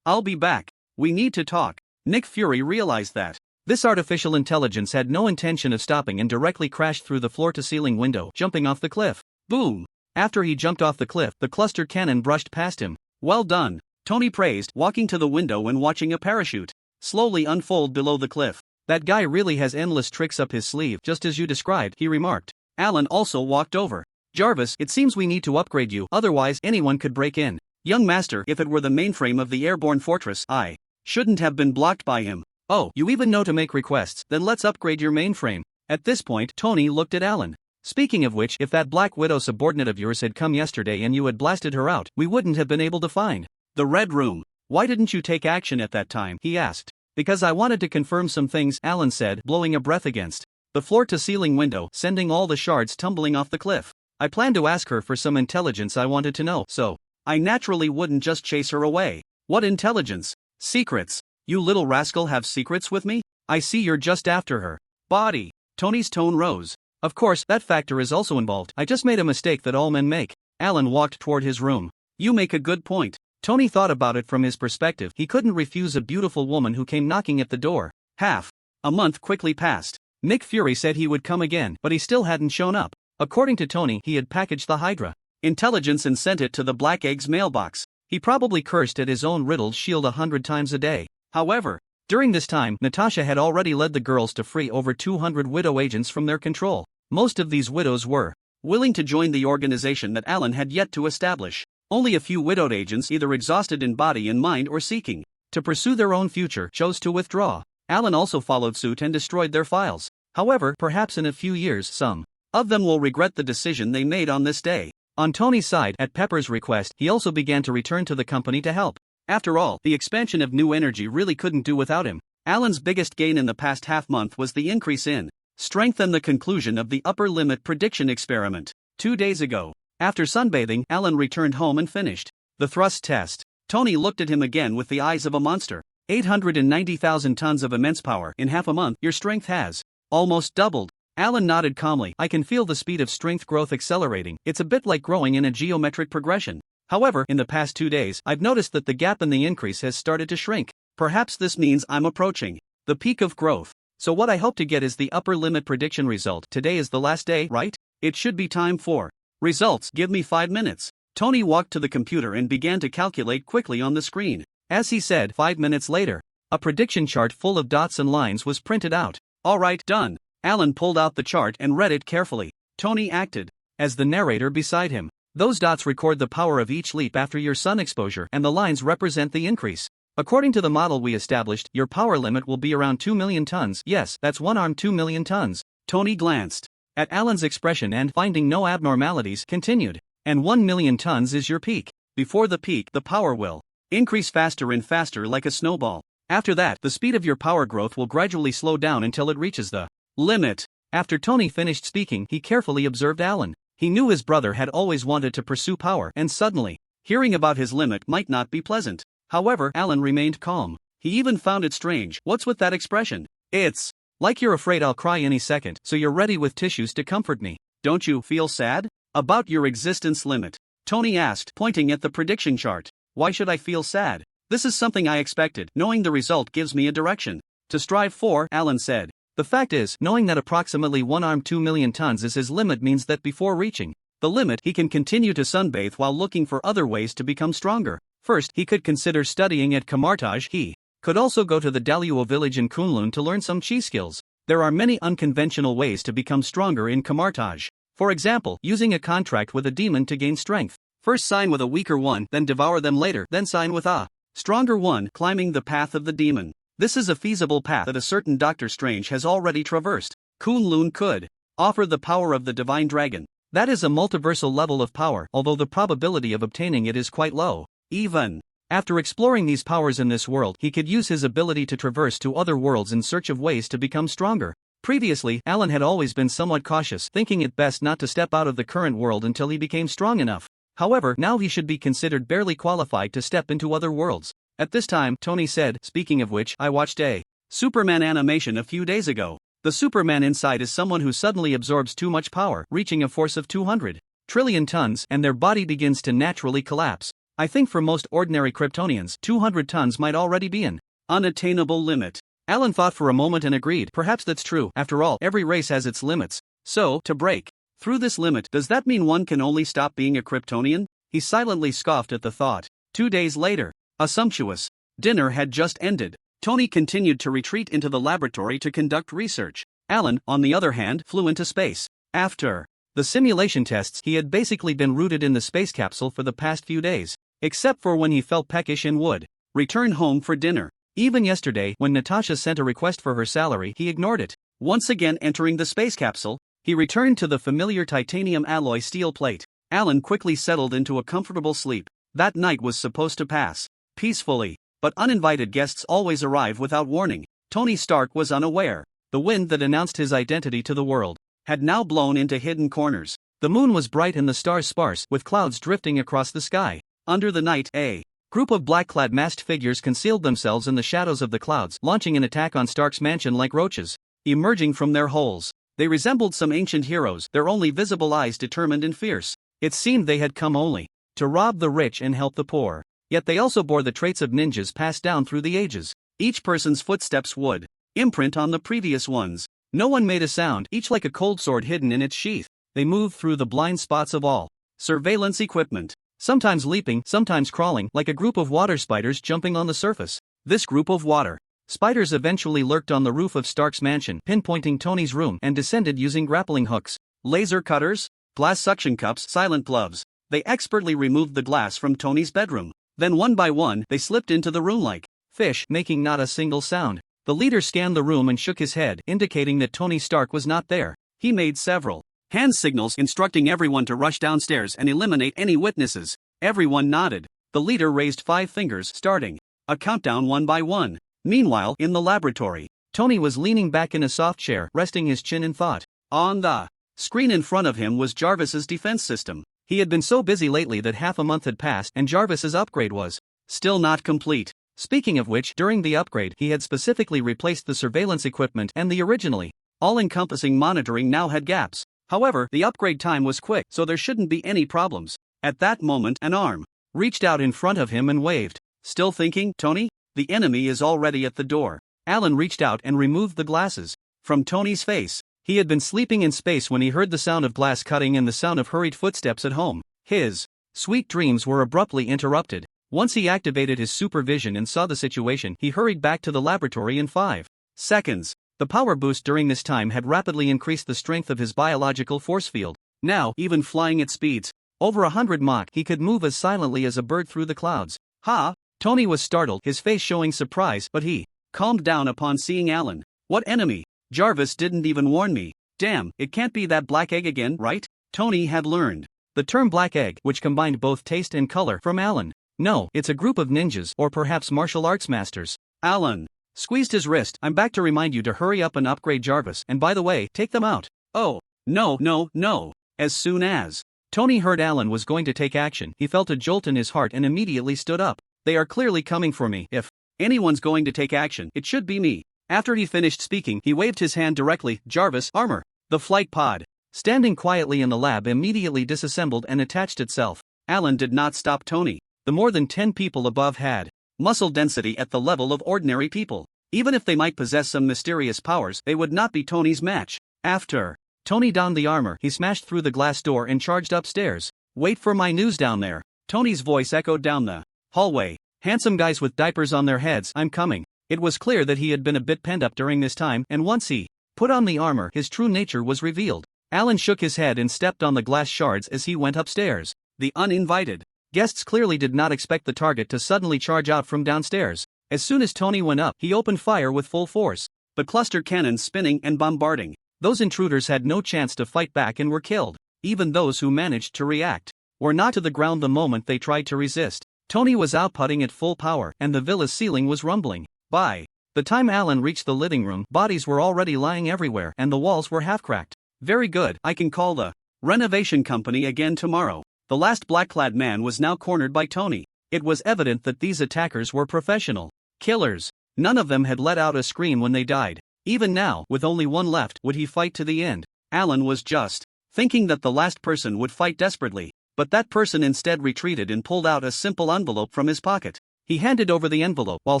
Speaker 1: I'll be back. We need to talk. Nick Fury realized that this artificial intelligence had no intention of stopping and directly crashed through the floor-to-ceiling window, jumping off the cliff. Boom! After he jumped off the cliff, the cluster cannon brushed past him. Well done, Tony praised, walking to the window and watching a parachute slowly unfold below the cliff. That guy really has endless tricks up his sleeve, just as you described, he remarked. Alan also walked over. Jarvis, it seems we need to upgrade you, otherwise anyone could break in. Young master, if it were the mainframe of the airborne fortress, I shouldn't have been blocked by him. Oh, you even know to make requests, then let's upgrade your mainframe. At this point, Tony looked at Alan. Speaking of which, if that Black Widow subordinate of yours had come yesterday and you had blasted her out, we wouldn't have been able to find the Red Room. Why didn't you take action at that time? He asked. Because I wanted to confirm some things, Alan said, blowing a breath against the floor-to-ceiling window, sending all the shards tumbling off the cliff. I planned to ask her for some intelligence I wanted to know, so I naturally wouldn't just chase her away. What intelligence? Secrets. You little rascal have secrets with me? I see you're just after her body. Tony's tone rose. Of course, that factor is also involved. I just made a mistake that all men make. Alan walked toward his room. You make a good point. Tony thought about it from his perspective. He couldn't refuse a beautiful woman who came knocking at the door. Half a month quickly passed. Nick Fury said he would come again, but he still hadn't shown up. According to Tony, he had packaged the Hydra intelligence and sent it to the Black Egg's mailbox. He probably cursed at his own riddled shield 100 times a day. However, during this time, Natasha had already led the girls to free over 200 widow agents from their control. Most of these widows were willing to join the organization that Alan had yet to establish. Only a few widowed agents, either exhausted in body and mind or seeking to pursue their own future, chose to withdraw. Alan also followed suit and destroyed their files. However, perhaps in a few years some of them will regret the decision they made on this day. On Tony's side, at Pepper's request, he also began to return to the company to help. After all, the expansion of New Energy really couldn't do without him. Alan's biggest gain in the past half-month was the increase in strength and the conclusion of the upper limit prediction experiment. 2 days ago, after sunbathing, Alan returned home and finished the thrust test. Tony looked at him again with the eyes of a monster. 890,000 tons of immense power. In half a month, your strength has almost doubled. Alan nodded calmly. I can feel the speed of strength growth accelerating. It's a bit like growing in a geometric progression. However, in the past 2 days, I've noticed that the gap in the increase has started to shrink. Perhaps this means I'm approaching the peak of growth. So what I hope to get is the upper limit prediction result. Today is the last day, right? It should be time for results. Give me 5 minutes. Tony walked to the computer and began to calculate quickly on the screen. As he said, 5 minutes later, a prediction chart full of dots and lines was printed out. All right, done. Alan pulled out the chart and read it carefully. Tony acted as the narrator beside him. Those dots record the power of each leap after your sun exposure, and the lines represent the increase. According to the model we established, your power limit will be around 2 million tons. Yes, that's one arm 2 million tons. Tony glanced at Alan's expression and, finding no abnormalities, continued. And 1 million tons is your peak. Before the peak, the power will increase faster and faster like a snowball. After that, the speed of your power growth will gradually slow down until it reaches the limit. After Tony finished speaking, he carefully observed Alan. He knew his brother had always wanted to pursue power, and suddenly, hearing about his limit might not be pleasant. However, Alan remained calm. He even found it strange. What's with that expression? It's like you're afraid I'll cry any second, so you're ready with tissues to comfort me. Don't you feel sad about your existence limit? Tony asked, pointing at the prediction chart. Why should I feel sad? This is something I expected. Knowing the result gives me a direction to strive for, Alan said. The fact is, knowing that approximately one arm 2 million tons is his limit means that before reaching the limit, he can continue to sunbathe while looking for other ways to become stronger. First, he could consider studying at Kamartaj. He could also go to the Daluo village in Kunlun to learn some chi skills. There are many unconventional ways to become stronger in Kamartaj. For example, using a contract with a demon to gain strength. First sign with a weaker one, then devour them later, then sign with a stronger one, climbing the path of the demon. This is a feasible path that a certain Doctor Strange has already traversed. Kunlun could offer the power of the divine dragon. That is a multiversal level of power, although the probability of obtaining it is quite low. Even after exploring these powers in this world, he could use his ability to traverse to other worlds in search of ways to become stronger. Previously, Alan had always been somewhat cautious, thinking it best not to step out of the current world until he became strong enough. However, now he should be considered barely qualified to step into other worlds. At this time, Tony said, speaking of which, I watched a Superman animation a few days ago. The Superman inside is someone who suddenly absorbs too much power, reaching a force of 200 trillion tons, and their body begins to naturally collapse. I think for most ordinary Kryptonians, 200 tons might already be an unattainable limit. Alan thought for a moment and agreed. Perhaps that's true. After all, every race has its limits. So, to break through this limit, does that mean one can only stop being a Kryptonian? He silently scoffed at the thought. 2 days later, a sumptuous dinner had just ended. Tony continued to retreat into the laboratory to conduct research. Alan, on the other hand, flew into space. After the simulation tests, he had basically been rooted in the space capsule for the past few days, except for when he felt peckish and would return home for dinner. Even yesterday, when Natasha sent a request for her salary, he ignored it. Once again entering the space capsule, he returned to the familiar titanium alloy steel plate. Alan quickly settled into a comfortable sleep. That night was supposed to pass peacefully, but uninvited guests always arrive without warning. Tony Stark was unaware. The wind that announced his identity to the world had now blown into hidden corners. The moon was bright and the stars sparse, with clouds drifting across the sky. Under the night, a group of black-clad masked figures concealed themselves in the shadows of the clouds, launching an attack on Stark's mansion like roaches. Emerging from their holes, they resembled some ancient heroes, their only visible eyes determined and fierce. It seemed they had come only to rob the rich and help the poor. Yet they also bore the traits of ninjas passed down through the ages. Each person's footsteps would imprint on the previous ones. No one made a sound, each like a cold sword hidden in its sheath. They moved through the blind spots of all surveillance equipment, sometimes leaping, sometimes crawling, like a group of water spiders jumping on the surface. This group of water spiders eventually lurked on the roof of Stark's mansion, pinpointing Tony's room, and descended using grappling hooks, laser cutters, glass suction cups, silent gloves. They expertly removed the glass from Tony's bedroom. Then one by one, they slipped into the room like fish, making not a single sound. The leader scanned the room and shook his head, indicating that Tony Stark was not there. He made several hand signals instructing everyone to rush downstairs and eliminate any witnesses. Everyone nodded. The leader raised 5 fingers, starting a countdown one by one. Meanwhile, in the laboratory, Tony was leaning back in a soft chair, resting his chin in thought. On the screen in front of him was Jarvis's defense system. He had been so busy lately that half a month had passed and Jarvis's upgrade was still not complete. Speaking of which, during the upgrade he had specifically replaced the surveillance equipment and the originally all-encompassing monitoring now had gaps. However, the upgrade time was quick, so there shouldn't be any problems. At that moment, an arm reached out in front of him and waved. Still thinking, Tony? The enemy is already at the door. Alan reached out and removed the glasses from Tony's face. He had been sleeping in space when he heard the sound of glass cutting and the sound of hurried footsteps at home. His sweet dreams were abruptly interrupted. Once he activated his supervision and saw the situation, he hurried back to the laboratory in 5 seconds. The power boost during this time had rapidly increased the strength of his biological force field. Now, even flying at speeds over 100 Mach, he could move as silently as a bird through the clouds. Ha! Tony was startled, his face showing surprise, but he calmed down upon seeing Alan. What enemy? Jarvis didn't even warn me. Damn, it can't be that black egg again, right? Tony had learned the term black egg, which combined both taste and color, from Alan. No, it's a group of ninjas, or perhaps martial arts masters. Alan squeezed his wrist. I'm back to remind you to hurry up and upgrade Jarvis, and by the way, take them out. Oh, no. As soon as Tony heard Alan was going to take action, he felt a jolt in his heart and immediately stood up. They are clearly coming for me. If anyone's going to take action, it should be me. After he finished speaking, he waved his hand directly. Jarvis, armor. The flight pod, standing quietly in the lab, immediately disassembled and attached itself. Alan did not stop Tony. The more than 10 people above had muscle density at the level of ordinary people. Even if they might possess some mysterious powers, they would not be Tony's match. After Tony donned the armor, he smashed through the glass door and charged upstairs. Wait for my news down there. Tony's voice echoed down the hallway. Handsome guys with diapers on their heads, I'm coming. It was clear that he had been a bit pent up during this time, and once he put on the armor, his true nature was revealed. Alan shook his head and stepped on the glass shards as he went upstairs. The uninvited guests clearly did not expect the target to suddenly charge out from downstairs. As soon as Tony went up, he opened fire with full force, the cluster cannons spinning and bombarding. Those intruders had no chance to fight back and were killed. Even those who managed to react were knocked to the ground the moment they tried to resist. Tony was outputting at full power, and the villa's ceiling was rumbling. By the time Alan reached the living room, bodies were already lying everywhere and the walls were half cracked. Very good, I can call the renovation company again tomorrow. The last black-clad man was now cornered by Tony. It was evident that these attackers were professional killers. None of them had let out a scream when they died. Even now, with only one left, would he fight to the end? Alan was just thinking that the last person would fight desperately, but that person instead retreated and pulled out a simple envelope from his pocket. He handed over the envelope while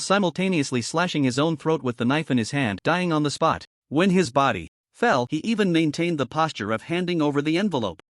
Speaker 1: simultaneously slashing his own throat with the knife in his hand, dying on the spot. When his body fell, he even maintained the posture of handing over the envelope.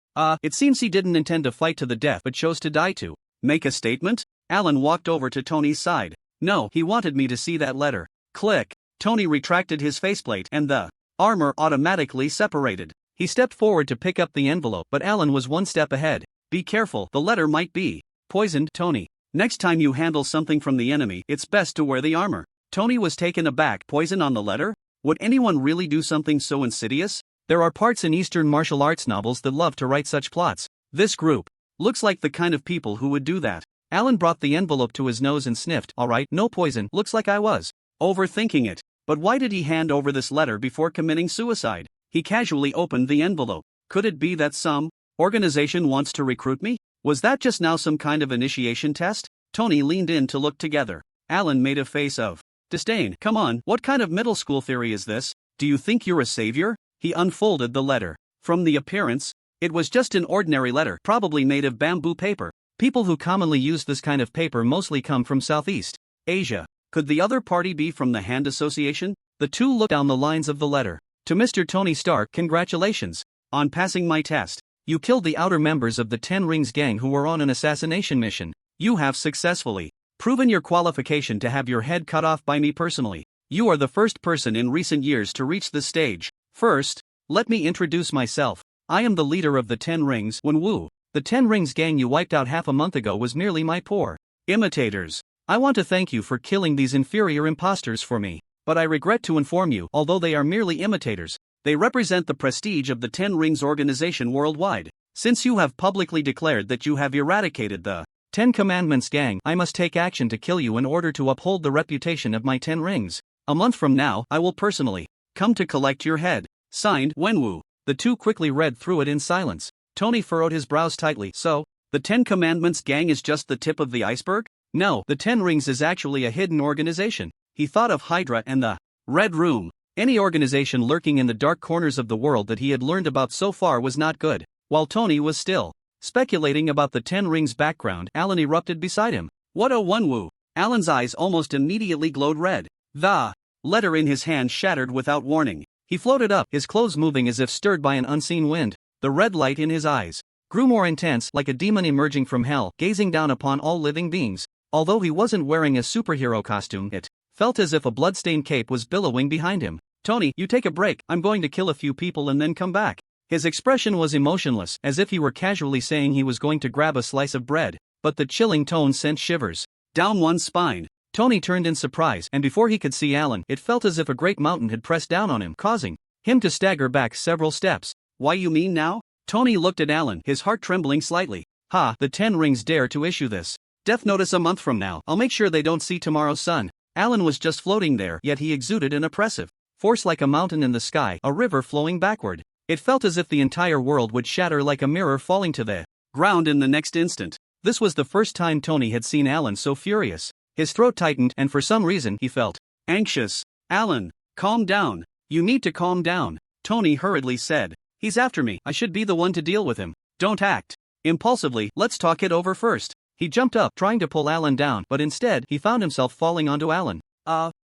Speaker 1: It seems he didn't intend to fight to the death but chose to die to make a statement. Alan walked over to Tony's side. No, he wanted me to see that letter. Click. Tony retracted his faceplate and the armor automatically separated. He stepped forward to pick up the envelope, but Alan was one step ahead. Be careful, the letter might be poisoned, Tony. Next time you handle something from the enemy, it's best to wear the armor. Tony was taken aback. Poison on the letter? Would anyone really do something so insidious? There are parts in Eastern martial arts novels that love to write such plots. This group looks like the kind of people who would do that. Alan brought the envelope to his nose and sniffed. Alright, no poison, looks like I was overthinking it. But why did he hand over this letter before committing suicide? He casually opened the envelope. Could it be that some organization wants to recruit me? Was that just now some kind of initiation test? Tony leaned in to look together. Alan made a face of disdain. Come on, what kind of middle school theory is this? Do you think you're a savior? He unfolded the letter. From the appearance, it was just an ordinary letter, probably made of bamboo paper. People who commonly use this kind of paper mostly come from Southeast Asia. Could the other party be from the Hand Association? The two looked down the lines of the letter. To Mr. Tony Stark, congratulations on passing my test. You killed the outer members of the 10 Rings gang who were on an assassination mission. You have successfully proven your qualification to have your head cut off by me personally. You are the first person in recent years to reach this stage. First, let me introduce myself. I am the leader of the 10 Rings, Wenwu. The 10 Rings gang you wiped out half a month ago was merely my poor imitators. I want to thank you for killing these inferior imposters for me. But I regret to inform you, although they are merely imitators, they represent the prestige of the 10 Rings organization worldwide. Since you have publicly declared that you have eradicated the 10 Commandments gang, I must take action to kill you in order to uphold the reputation of my 10 Rings. A month from now, I will personally come to collect your head. Signed, Wenwu. The two quickly read through it in silence. Tony furrowed his brows tightly. So, the 10 Commandments gang is just the tip of the iceberg? No, the Ten Rings is actually a hidden organization. He thought of Hydra and the Red Room. Any organization lurking in the dark corners of the world that he had learned about so far was not good. While Tony was still speculating about the Ten Rings' background, Alan erupted beside him. What a one-woo! Alan's eyes almost immediately glowed red. The letter in his hand shattered without warning. He floated up, his clothes moving as if stirred by an unseen wind. The red light in his eyes grew more intense, like a demon emerging from hell, gazing down upon all living beings. Although he wasn't wearing a superhero costume, it felt as if a bloodstained cape was billowing behind him. Tony, you take a break, I'm going to kill a few people and then come back. His expression was emotionless, as if he were casually saying he was going to grab a slice of bread, but the chilling tone sent shivers down one's spine. Tony turned in surprise, and before he could see Alan, it felt as if a great mountain had pressed down on him, causing him to stagger back several steps. Why you mean now? Tony looked at Alan, his heart trembling slightly. Ha, the Ten Rings dare to issue this death notice a month from now. I'll make sure they don't see tomorrow's sun. Alan was just floating there, yet he exuded an oppressive force like a mountain in the sky, a river flowing backward. It felt as if the entire world would shatter like a mirror falling to the ground in the next instant. This was the first time Tony had seen Alan so furious. His throat tightened, and for some reason he felt anxious. Alan, calm down. You need to calm down, Tony hurriedly said. He's after me, I should be the one to deal with him. Don't act impulsively, let's talk it over first. He jumped up, trying to pull Alan down, but instead, he found himself falling onto Alan.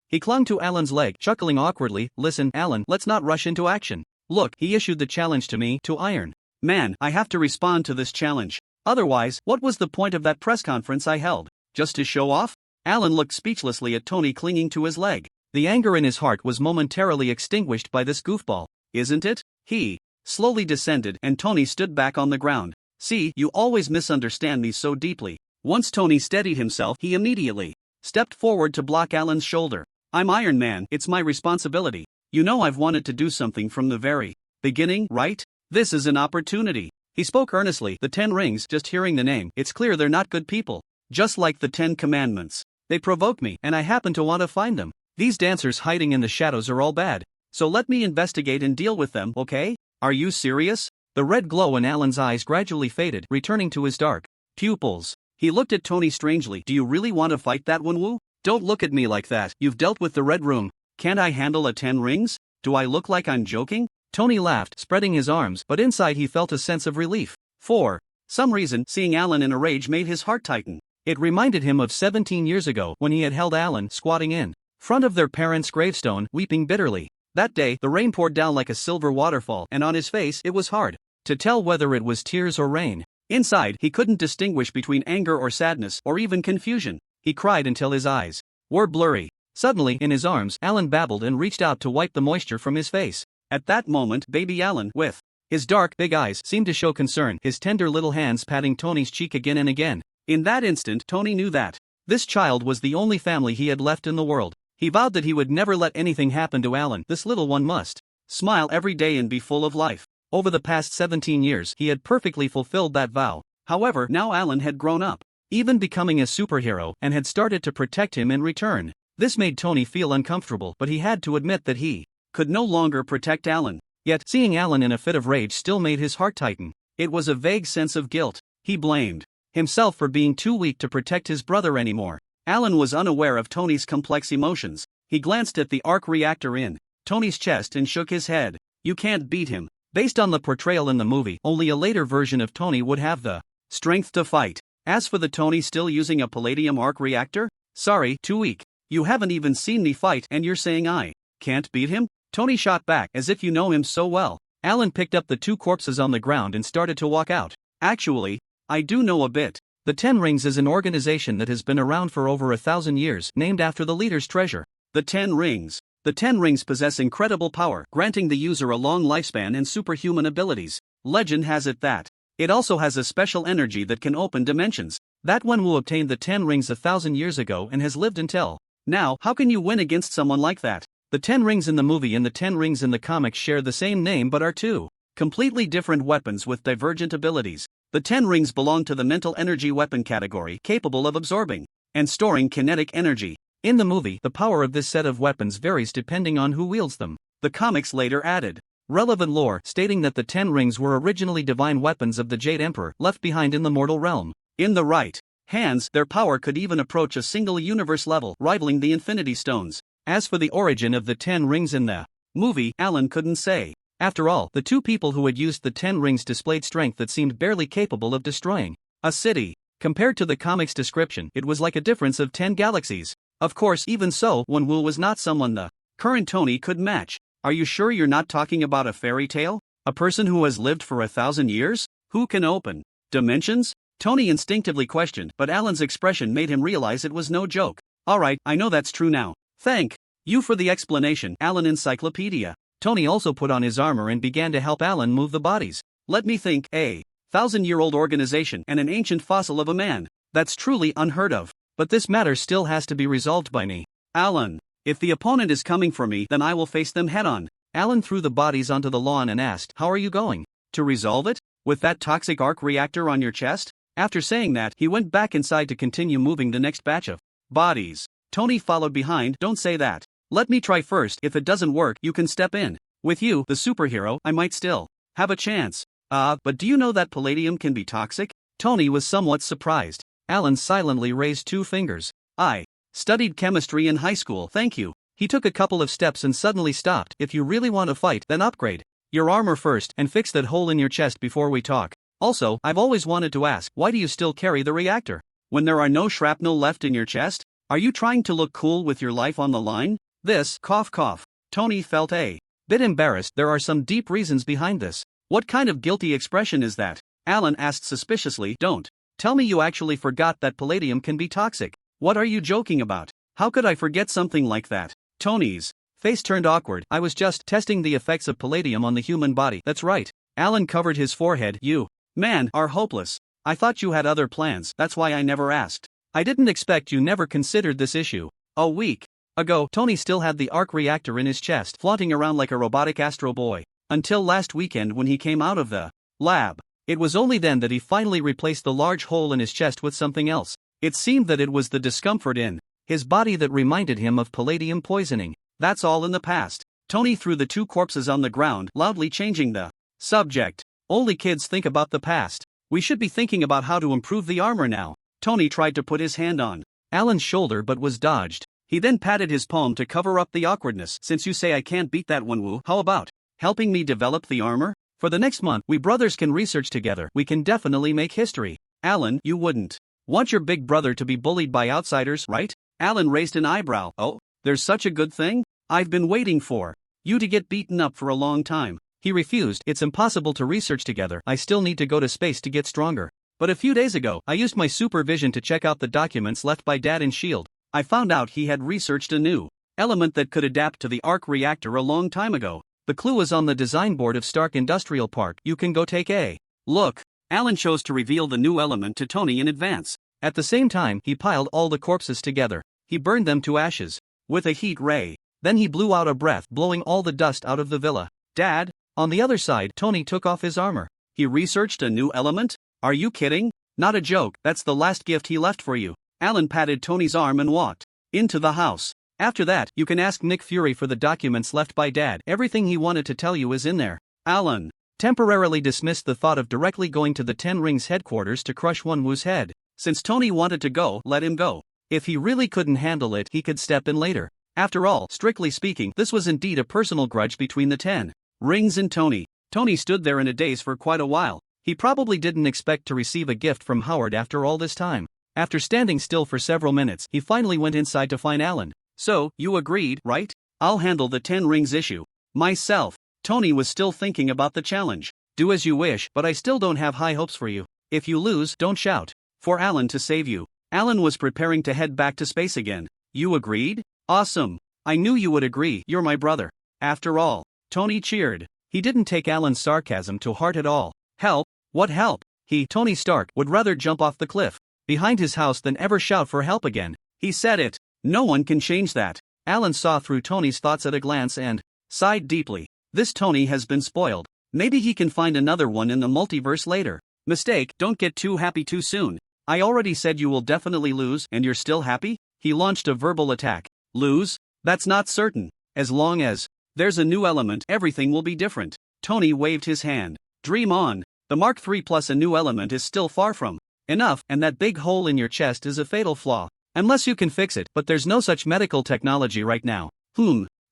Speaker 1: He clung to Alan's leg, chuckling awkwardly. Listen, Alan, let's not rush into action. Look, he issued the challenge to me, to Iron Man. I have to respond to this challenge. Otherwise, what was the point of that press conference I held? Just to show off? Alan looked speechlessly at Tony clinging to his leg. The anger in his heart was momentarily extinguished by this goofball. Isn't it? He slowly descended, and Tony stood back on the ground. See, you always misunderstand me so deeply. Once Tony steadied himself, he immediately stepped forward to block Alan's shoulder. I'm Iron Man, it's my responsibility. You know I've wanted to do something from the very beginning, right? This is an opportunity. He spoke earnestly. The Ten Rings, just hearing the name, it's clear they're not good people. Just like the 10 Commandments. They provoke me, and I happen to want to find them. These dancers hiding in the shadows are all bad. So let me investigate and deal with them, okay? Are you serious? The red glow in Alan's eyes gradually faded, returning to his dark pupils. He looked at Tony strangely. Do you really want to fight that one, Woo? Don't look at me like that. You've dealt with the Red Room. Can't I handle a 10 rings? Do I look like I'm joking? Tony laughed, spreading his arms, but inside he felt a sense of relief. For some reason, seeing Alan in a rage made his heart tighten. It reminded him of 17 years ago when he had held Alan squatting in front of their parents' gravestone, weeping bitterly. That day, the rain poured down like a silver waterfall, and on his face it was hard to tell whether it was tears or rain. Inside, he couldn't distinguish between anger or sadness, or even confusion. He cried until his eyes were blurry. Suddenly, in his arms, Alan babbled and reached out to wipe the moisture from his face. At that moment, baby Alan, with his dark, big eyes, seemed to show concern, his tender little hands patting Tony's cheek again and again. In that instant, Tony knew that this child was the only family he had left in the world. He vowed that he would never let anything happen to Alan. This little one must smile every day and be full of life. Over the past 17 years, he had perfectly fulfilled that vow. However, now Alan had grown up, even becoming a superhero, and had started to protect him in return. This made Tony feel uncomfortable, but he had to admit that he could no longer protect Alan. Yet, seeing Alan in a fit of rage still made his heart tighten. It was a vague sense of guilt. He blamed himself for being too weak to protect his brother anymore. Alan was unaware of Tony's complex emotions. He glanced at the arc reactor in Tony's chest and shook his head. You can't beat him. Based on the portrayal in the movie, only a later version of Tony would have the strength to fight. As for the Tony still using a palladium arc reactor? Sorry, too weak. You haven't even seen me fight and you're saying I can't beat him? Tony shot back, as if you know him so well. Alan picked up the two corpses on the ground and started to walk out. Actually, I do know a bit. The Ten Rings is an organization that has been around for over 1,000 years, named after the leader's treasure. The Ten Rings. The Ten Rings possess incredible power, granting the user a long lifespan and superhuman abilities. Legend has it that it also has a special energy that can open dimensions. That one who obtained the Ten Rings 1,000 years ago and has lived until now. How can you win against someone like that? The Ten Rings in the movie and the Ten Rings in the comics share the same name but are two completely different weapons with divergent abilities. The Ten Rings belong to the mental energy weapon category, capable of absorbing and storing kinetic energy. In the movie, the power of this set of weapons varies depending on who wields them. The comics later added relevant lore, stating that the Ten Rings were originally divine weapons of the Jade Emperor, left behind in the mortal realm. In the right hands, their power could even approach a single universe level, rivaling the Infinity Stones. As for the origin of the 10 rings in the movie, Alan couldn't say. After all, the two people who had used the 10 rings displayed strength that seemed barely capable of destroying a city. Compared to the comic's description, it was like a difference of 10 galaxies. Of course, even so, Wonwoo was not someone the current Tony could match. Are you sure you're not talking about a fairy tale? A person who has lived for 1,000 years? Who can open dimensions? Tony instinctively questioned, but Alan's expression made him realize it was no joke. Alright, I know that's true now. Thank you for the explanation, Alan Encyclopedia. Tony also put on his armor and began to help Alan move the bodies. Let me think, a 1,000-year-old organization and an ancient fossil of a man. That's truly unheard of. But this matter still has to be resolved by me. Alan, if the opponent is coming for me, then I will face them head-on. Alan threw the bodies onto the lawn and asked, how are you going to resolve it? With that toxic arc reactor on your chest? After saying that, he went back inside to continue moving the next batch of bodies. Tony followed behind. Don't say that. Let me try first. If it doesn't work, you can step in. With you, the superhero, I might still have a chance. But do you know that palladium can be toxic? Tony was somewhat surprised. Alan silently raised 2 fingers. I studied chemistry in high school, thank you. He took a couple of steps and suddenly stopped. If you really want to fight, then upgrade your armor first and fix that hole in your chest before we talk. Also, I've always wanted to ask, why do you still carry the reactor? When there are no shrapnel left in your chest? Are you trying to look cool with your life on the line? This, cough cough. Tony felt a bit embarrassed. There are some deep reasons behind this. What kind of guilty expression is that? Alan asked suspiciously. Don't tell me you actually forgot that palladium can be toxic. What are you joking about? How could I forget something like that? Tony's face turned awkward. I was just testing the effects of palladium on the human body. That's right. Alan covered his forehead. You, man, are hopeless. I thought you had other plans. That's why I never asked. I didn't expect you never considered this issue. A week ago, Tony still had the arc reactor in his chest, flaunting around like a robotic Astro Boy. Until last weekend when he came out of the lab. It was only then that he finally replaced the large hole in his chest with something else. It seemed that it was the discomfort in his body that reminded him of palladium poisoning. That's all in the past. Tony threw the 2 corpses on the ground, loudly changing the subject. Only kids think about the past. We should be thinking about how to improve the armor now. Tony tried to put his hand on Alan's shoulder but was dodged. He then patted his palm to cover up the awkwardness. Since you say I can't beat that Wonwoo, how about helping me develop the armor? For the next month, we brothers can research together. We can definitely make history. Alan, you wouldn't want your big brother to be bullied by outsiders, right? Alan raised an eyebrow. Oh, there's such a good thing? I've been waiting for you to get beaten up for a long time. He refused. It's impossible to research together. I still need to go to space to get stronger. But a few days ago, I used my supervision to check out the documents left by Dad in S.H.I.E.L.D. I found out he had researched a new element that could adapt to the arc reactor a long time ago. The clue is on the design board of Stark Industrial Park. You can go take a look. Alan chose to reveal the new element to Tony in advance. At the same time, he piled all the corpses together. He burned them to ashes with a heat ray. Then he blew out a breath, blowing all the dust out of the villa. Dad? On the other side, Tony took off his armor. He researched a new element? Are you kidding? Not a joke. That's the last gift he left for you. Alan patted Tony's arm and walked into the house. After that, you can ask Nick Fury for the documents left by Dad. Everything he wanted to tell you is in there. Alan temporarily dismissed the thought of directly going to the 10 Rings headquarters to crush Wonwoo's head. Since Tony wanted to go, let him go. If he really couldn't handle it, he could step in later. After all, strictly speaking, this was indeed a personal grudge between the 10 Rings and Tony. Tony stood there in a daze for quite a while. He probably didn't expect to receive a gift from Howard after all this time. After standing still for several minutes, he finally went inside to find Alan. So, you agreed, right? I'll handle the 10 Rings issue myself. Tony was still thinking about the challenge. Do as you wish, but I still don't have high hopes for you. If you lose, don't shout for Alan to save you. Alan was preparing to head back to space again. You agreed? Awesome. I knew you would agree. You're my brother. After all. Tony cheered. He didn't take Alan's sarcasm to heart at all. Help? What help? He, Tony Stark, would rather jump off the cliff behind his house than ever shout for help again. He said it. No one can change that. Alan saw through Tony's thoughts at a glance and sighed deeply. This Tony has been spoiled. Maybe he can find another one in the multiverse later. Mistake, don't get too happy too soon. I already said you will definitely lose, and you're still happy? He launched a verbal attack. Lose? That's not certain. As long as there's a new element, everything will be different. Tony waved his hand. Dream on. The Mark III plus a new element is still far from Enough, and that big hole in your chest is a fatal flaw. Unless you can fix it, but there's no such medical technology right now.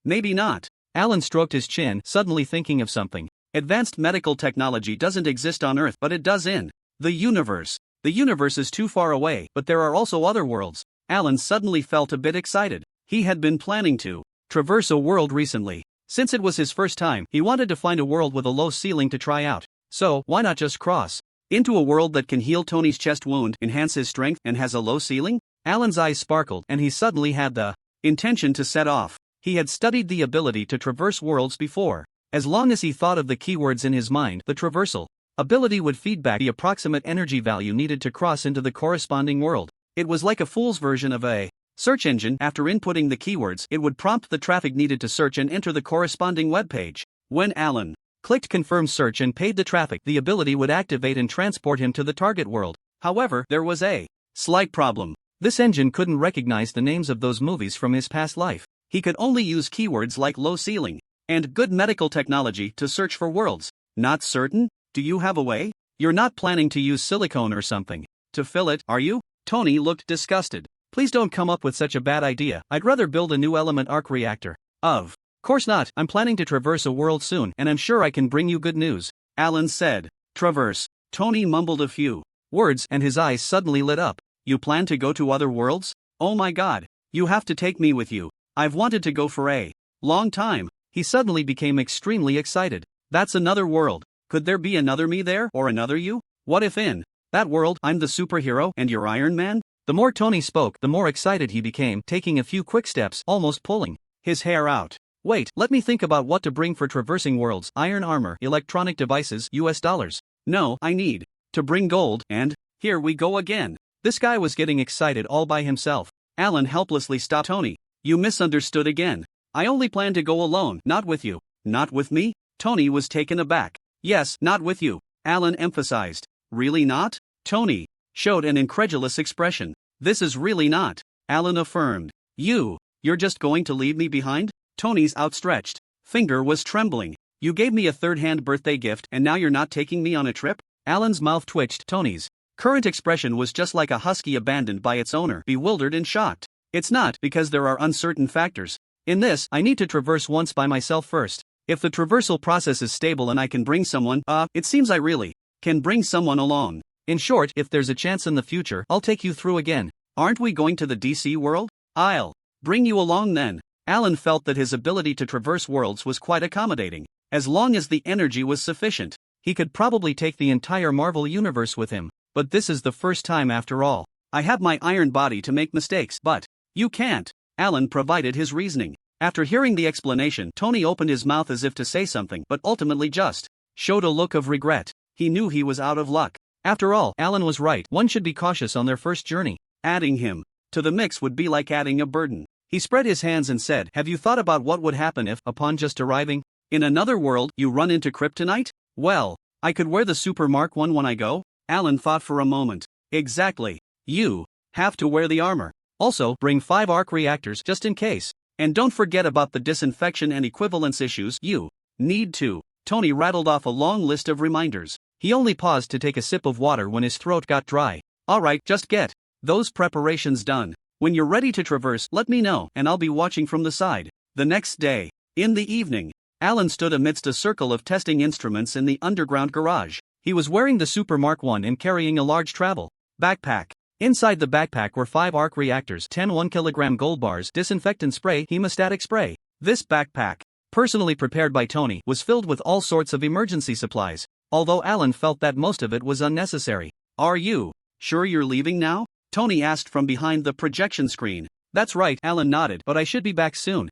Speaker 1: Maybe not. Alan stroked his chin, suddenly thinking of something. Advanced medical technology doesn't exist on Earth, but it does in the universe. The universe is too far away, but there are also other worlds. Alan suddenly felt a bit excited. He had been planning to traverse a world recently. Since it was his first time, he wanted to find a world with a low ceiling to try out. So, why not just cross into a world that can heal Tony's chest wound, enhance his strength, and has a low ceiling? Alan's eyes sparkled, and he suddenly had the intention to set off. He had studied the ability to traverse worlds before. As long as he thought of the keywords in his mind, the traversal ability would feed back the approximate energy value needed to cross into the corresponding world. It was like a fool's version of a search engine. After inputting the keywords, it would prompt the traffic needed to search and enter the corresponding web page. When Alan clicked confirm search and paid the traffic, the ability would activate and transport him to the target world. However, there was a slight problem. This engine couldn't recognize the names of those movies from his past life. He could only use keywords like low ceiling and good medical technology to search for worlds. Not certain? Do you have a way? You're not planning to use silicone or something to fill it, are you? Tony looked disgusted. Please don't come up with such a bad idea. I'd rather build a new element arc reactor. Of course not. I'm planning to traverse a world soon, and I'm sure I can bring you good news. Alan said. Traverse. Tony mumbled a few words, and his eyes suddenly lit up. You plan to go to other worlds? Oh my god. You have to take me with you. I've wanted to go for a long time. He suddenly became extremely excited. That's another world. Could there be another me there, or another you? What if in that world, I'm the superhero and you're Iron Man? The more Tony spoke, the more excited he became, taking a few quick steps, almost pulling his hair out. Wait, let me think about what to bring for traversing worlds. Iron armor, electronic devices, US dollars. No, I need to bring gold, and here we go again. This guy was getting excited all by himself. Alan helplessly stopped Tony. You misunderstood again. I only plan to go alone, not with you. Not with me? Tony was taken aback. Yes, not with you, Alan emphasized. Really not? Tony showed an incredulous expression. This is really not, Alan affirmed. You're just going to leave me behind? Tony's outstretched finger was trembling. You gave me a third-hand birthday gift and now you're not taking me on a trip? Alan's mouth twitched. Tony's current expression was just like a husky abandoned by its owner, bewildered and shocked. It's not, because there are uncertain factors. In this, I need to traverse once by myself first. If the traversal process is stable and I can bring someone, it seems I really can bring someone along. In short, if there's a chance in the future, I'll take you through again. Aren't we going to the DC world? I'll bring you along then. Alan felt that his ability to traverse worlds was quite accommodating. As long as the energy was sufficient, he could probably take the entire Marvel universe with him. But this is the first time after all. I have my iron body to make mistakes, but you can't. Alan provided his reasoning. After hearing the explanation, Tony opened his mouth as if to say something, but ultimately just showed a look of regret. He knew he was out of luck. After all, Alan was right. One should be cautious on their first journey. Adding him to the mix would be like adding a burden. He spread his hands and said, have you thought about what would happen if, upon just arriving in another world, you run into kryptonite? Well, I could wear the Super Mark 1 when I go? Alan thought for a moment. Exactly. You have to wear the armor. Also, bring 5 arc reactors just in case. And don't forget about the disinfection and equivalence issues. You need to. Tony rattled off a long list of reminders. He only paused to take a sip of water when his throat got dry. Alright, just get those preparations done. When you're ready to traverse, let me know, and I'll be watching from the side. The next day, in the evening, Alan stood amidst a circle of testing instruments in the underground garage. He was wearing the Super Mark 1 and carrying a large travel backpack. Inside the backpack were 5 arc reactors, 10 1-kilogram gold bars, disinfectant spray, hemostatic spray. This backpack, personally prepared by Tony, was filled with all sorts of emergency supplies, although Alan felt that most of it was unnecessary. Are you sure you're leaving now? Tony asked from behind the projection screen. That's right, Alan nodded, but I should be back soon.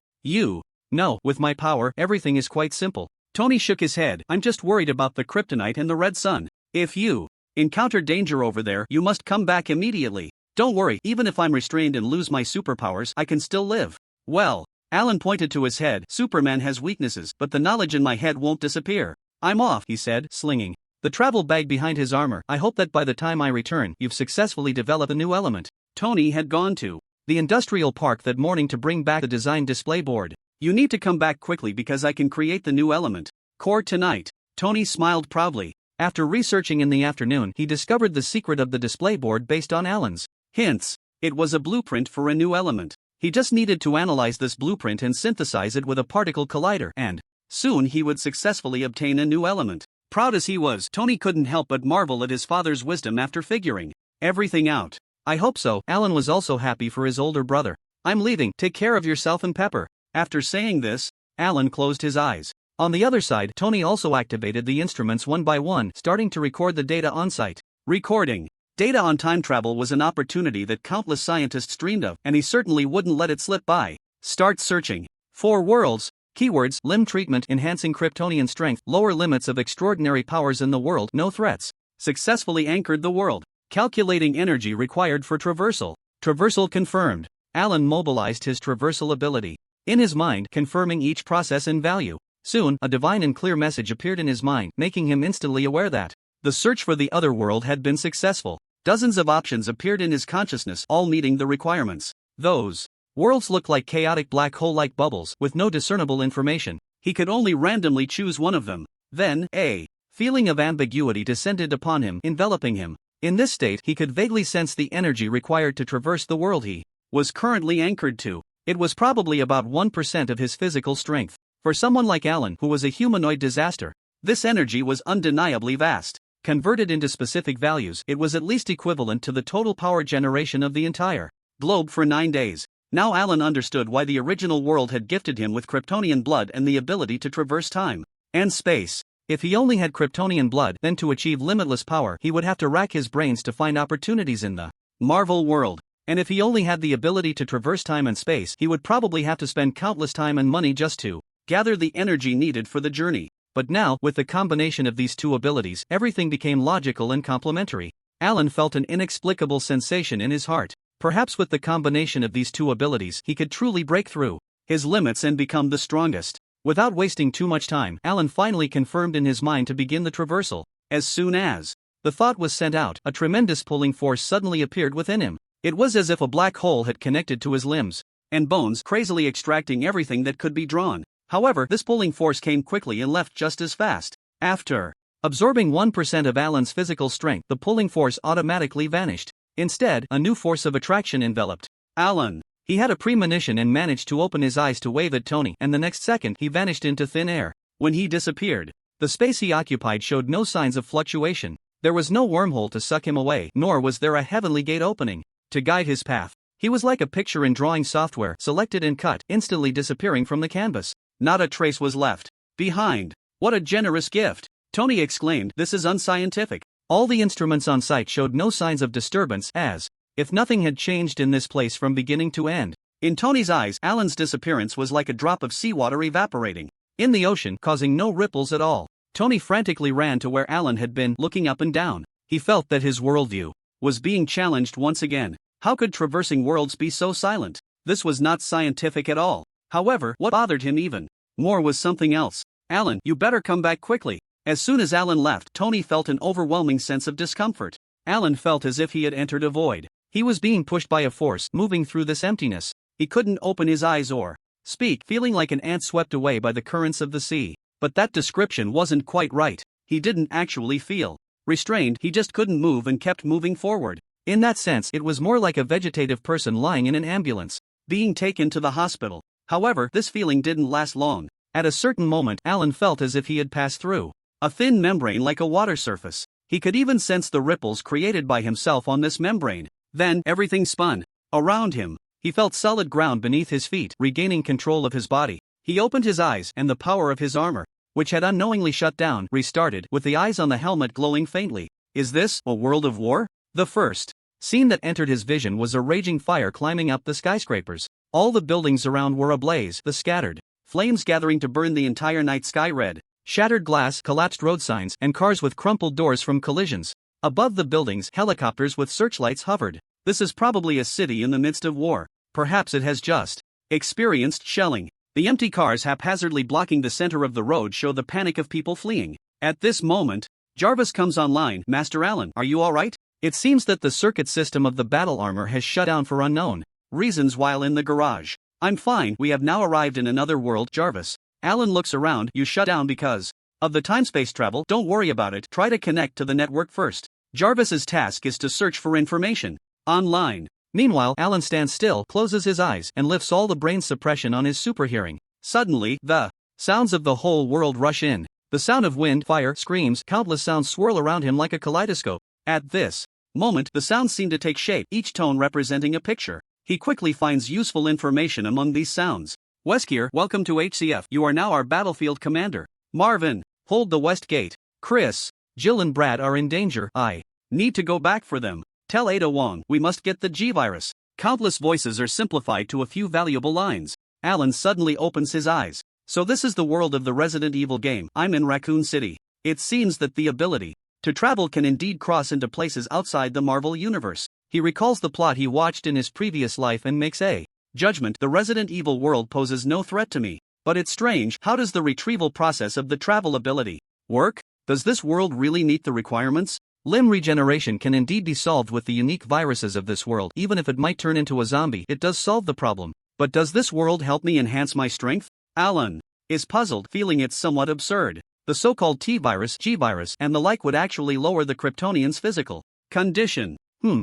Speaker 1: No, with my power, everything is quite simple. Tony shook his head. I'm just worried about the kryptonite and the red sun. If you encounter danger over there, you must come back immediately. Don't worry, even if I'm restrained and lose my superpowers, I can still live. Well, Alan pointed to his head. Superman has weaknesses, but the knowledge in my head won't disappear. I'm off, he said, slinging the travel bag behind his armor. I hope that by the time I return, you've successfully developed a new element. Tony had gone to the industrial park that morning to bring back the design display board. You need to come back quickly because I can create the new element core tonight. Tony smiled proudly. After researching in the afternoon, he discovered the secret of the display board based on Alan's hints. It was a blueprint for a new element. He just needed to analyze this blueprint and synthesize it with a particle collider, and soon he would successfully obtain a new element. Proud as he was, Tony couldn't help but marvel at his father's wisdom after figuring everything out. I hope so. Alan was also happy for his older brother. I'm leaving, take care of yourself and Pepper. After saying this, Alan closed his eyes. On the other side, Tony also activated the instruments one by one, starting to record the data on site. Recording data on time travel was an opportunity that countless scientists dreamed of, and he certainly wouldn't let it slip by. Start searching. 4 worlds. Keywords: limb treatment, enhancing Kryptonian strength, lower limits of extraordinary powers in the world, no threats. Successfully anchored the world. Calculating energy required for traversal. Traversal confirmed. Alan mobilized his traversal ability. In his mind, confirming each process in value. Soon, a divine and clear message appeared in his mind, making him instantly aware that the search for the other world had been successful. Dozens of options appeared in his consciousness, all meeting the requirements. Those worlds looked like chaotic black hole-like bubbles, with no discernible information. He could only randomly choose one of them. Then, a feeling of ambiguity descended upon him, enveloping him. In this state, he could vaguely sense the energy required to traverse the world he was currently anchored to. It was probably about 1% of his physical strength. For someone like Alan, who was a humanoid disaster, this energy was undeniably vast. Converted into specific values, it was at least equivalent to the total power generation of the entire globe for 9 days. Now Alan understood why the original world had gifted him with Kryptonian blood and the ability to traverse time and space. If he only had Kryptonian blood, then to achieve limitless power, he would have to rack his brains to find opportunities in the Marvel world. And if he only had the ability to traverse time and space, he would probably have to spend countless time and money just to gather the energy needed for the journey. But now, with the combination of these two abilities, everything became logical and complementary. Alan felt an inexplicable sensation in his heart. Perhaps with the combination of these two abilities, he could truly break through his limits and become the strongest. Without wasting too much time, Alan finally confirmed in his mind to begin the traversal. As soon as the thought was sent out, a tremendous pulling force suddenly appeared within him. It was as if a black hole had connected to his limbs and bones, crazily extracting everything that could be drawn. However, this pulling force came quickly and left just as fast. After absorbing 1% of Alan's physical strength, the pulling force automatically vanished. Instead, a new force of attraction enveloped Alan. He had a premonition and managed to open his eyes to wave at Tony, and the next second he vanished into thin air. When he disappeared, the space he occupied showed no signs of fluctuation. There was no wormhole to suck him away, nor was there a heavenly gate opening to guide his path. He was like a picture in drawing software, selected and cut, instantly disappearing from the canvas. Not a trace was left behind. What a generous gift! Tony exclaimed, "This is unscientific." All the instruments on site showed no signs of disturbance, as if nothing had changed in this place from beginning to end. In Tony's eyes, Alan's disappearance was like a drop of seawater evaporating in the ocean, causing no ripples at all. Tony frantically ran to where Alan had been, looking up and down. He felt that his worldview was being challenged once again. How could traversing worlds be so silent? This was not scientific at all. However, what bothered him even more was something else. "Alan, you better come back quickly." As soon as Alan left, Tony felt an overwhelming sense of discomfort. Alan felt as if he had entered a void. He was being pushed by a force, moving through this emptiness. He couldn't open his eyes or speak, feeling like an ant swept away by the currents of the sea. But that description wasn't quite right. He didn't actually feel restrained, he just couldn't move and kept moving forward. In that sense, it was more like a vegetative person lying in an ambulance, being taken to the hospital. However, this feeling didn't last long. At a certain moment, Alan felt as if he had passed through a thin membrane like a water surface. He could even sense the ripples created by himself on this membrane. Then, everything spun around him. He felt solid ground beneath his feet, regaining control of his body. He opened his eyes, and the power of his armor, which had unknowingly shut down, restarted, with the eyes on the helmet glowing faintly. Is this a world of war? The first scene that entered his vision was a raging fire climbing up the skyscrapers. All the buildings around were ablaze, the scattered flames gathering to burn the entire night sky red. Shattered glass, collapsed road signs, and cars with crumpled doors from collisions. Above the buildings, helicopters with searchlights hovered. This is probably a city in the midst of war. Perhaps it has just experienced shelling. The empty cars haphazardly blocking the center of the road show the panic of people fleeing. At this moment, Jarvis comes online. "Master Alan, are you alright? It seems that the circuit system of the battle armor has shut down for unknown reasons while in the garage." "I'm fine, we have now arrived in another world." "Jarvis." Alan looks around. "You shut down because of the time-space travel. Don't worry about it, try to connect to the network first. Jarvis's task is to search for information online. Meanwhile, Alan stands still, closes his eyes, and lifts all the brain suppression on his super hearing. Suddenly, the sounds of the whole world rush in. The sound of wind, fire, screams, countless sounds swirl around him like a kaleidoscope. At this moment, the sounds seem to take shape, each tone representing a picture. He quickly finds useful information among these sounds. Weskier, welcome to HCF. You are now our battlefield commander. Marvin, hold the west gate. Chris, Jill and Brad are in danger. I need to go back for them. Tell Ada Wong, we must get the G-virus. Countless voices are simplified to a few valuable lines. Alan suddenly opens his eyes. So this is the world of the Resident Evil game. I'm in Raccoon City. It seems that the ability to travel can indeed cross into places outside the Marvel universe. He recalls the plot he watched in his previous life and makes a judgment. The Resident Evil world poses no threat to me. But it's strange, how does the retrieval process of the travel ability work? Does this world really meet the requirements? Limb regeneration can indeed be solved with the unique viruses of this world. Even if it might turn into a zombie, it does solve the problem. But does this world help me enhance my strength? Alan is puzzled, feeling it's somewhat absurd. The so-called T-virus, G-virus, and the like would actually lower the Kryptonian's physical condition.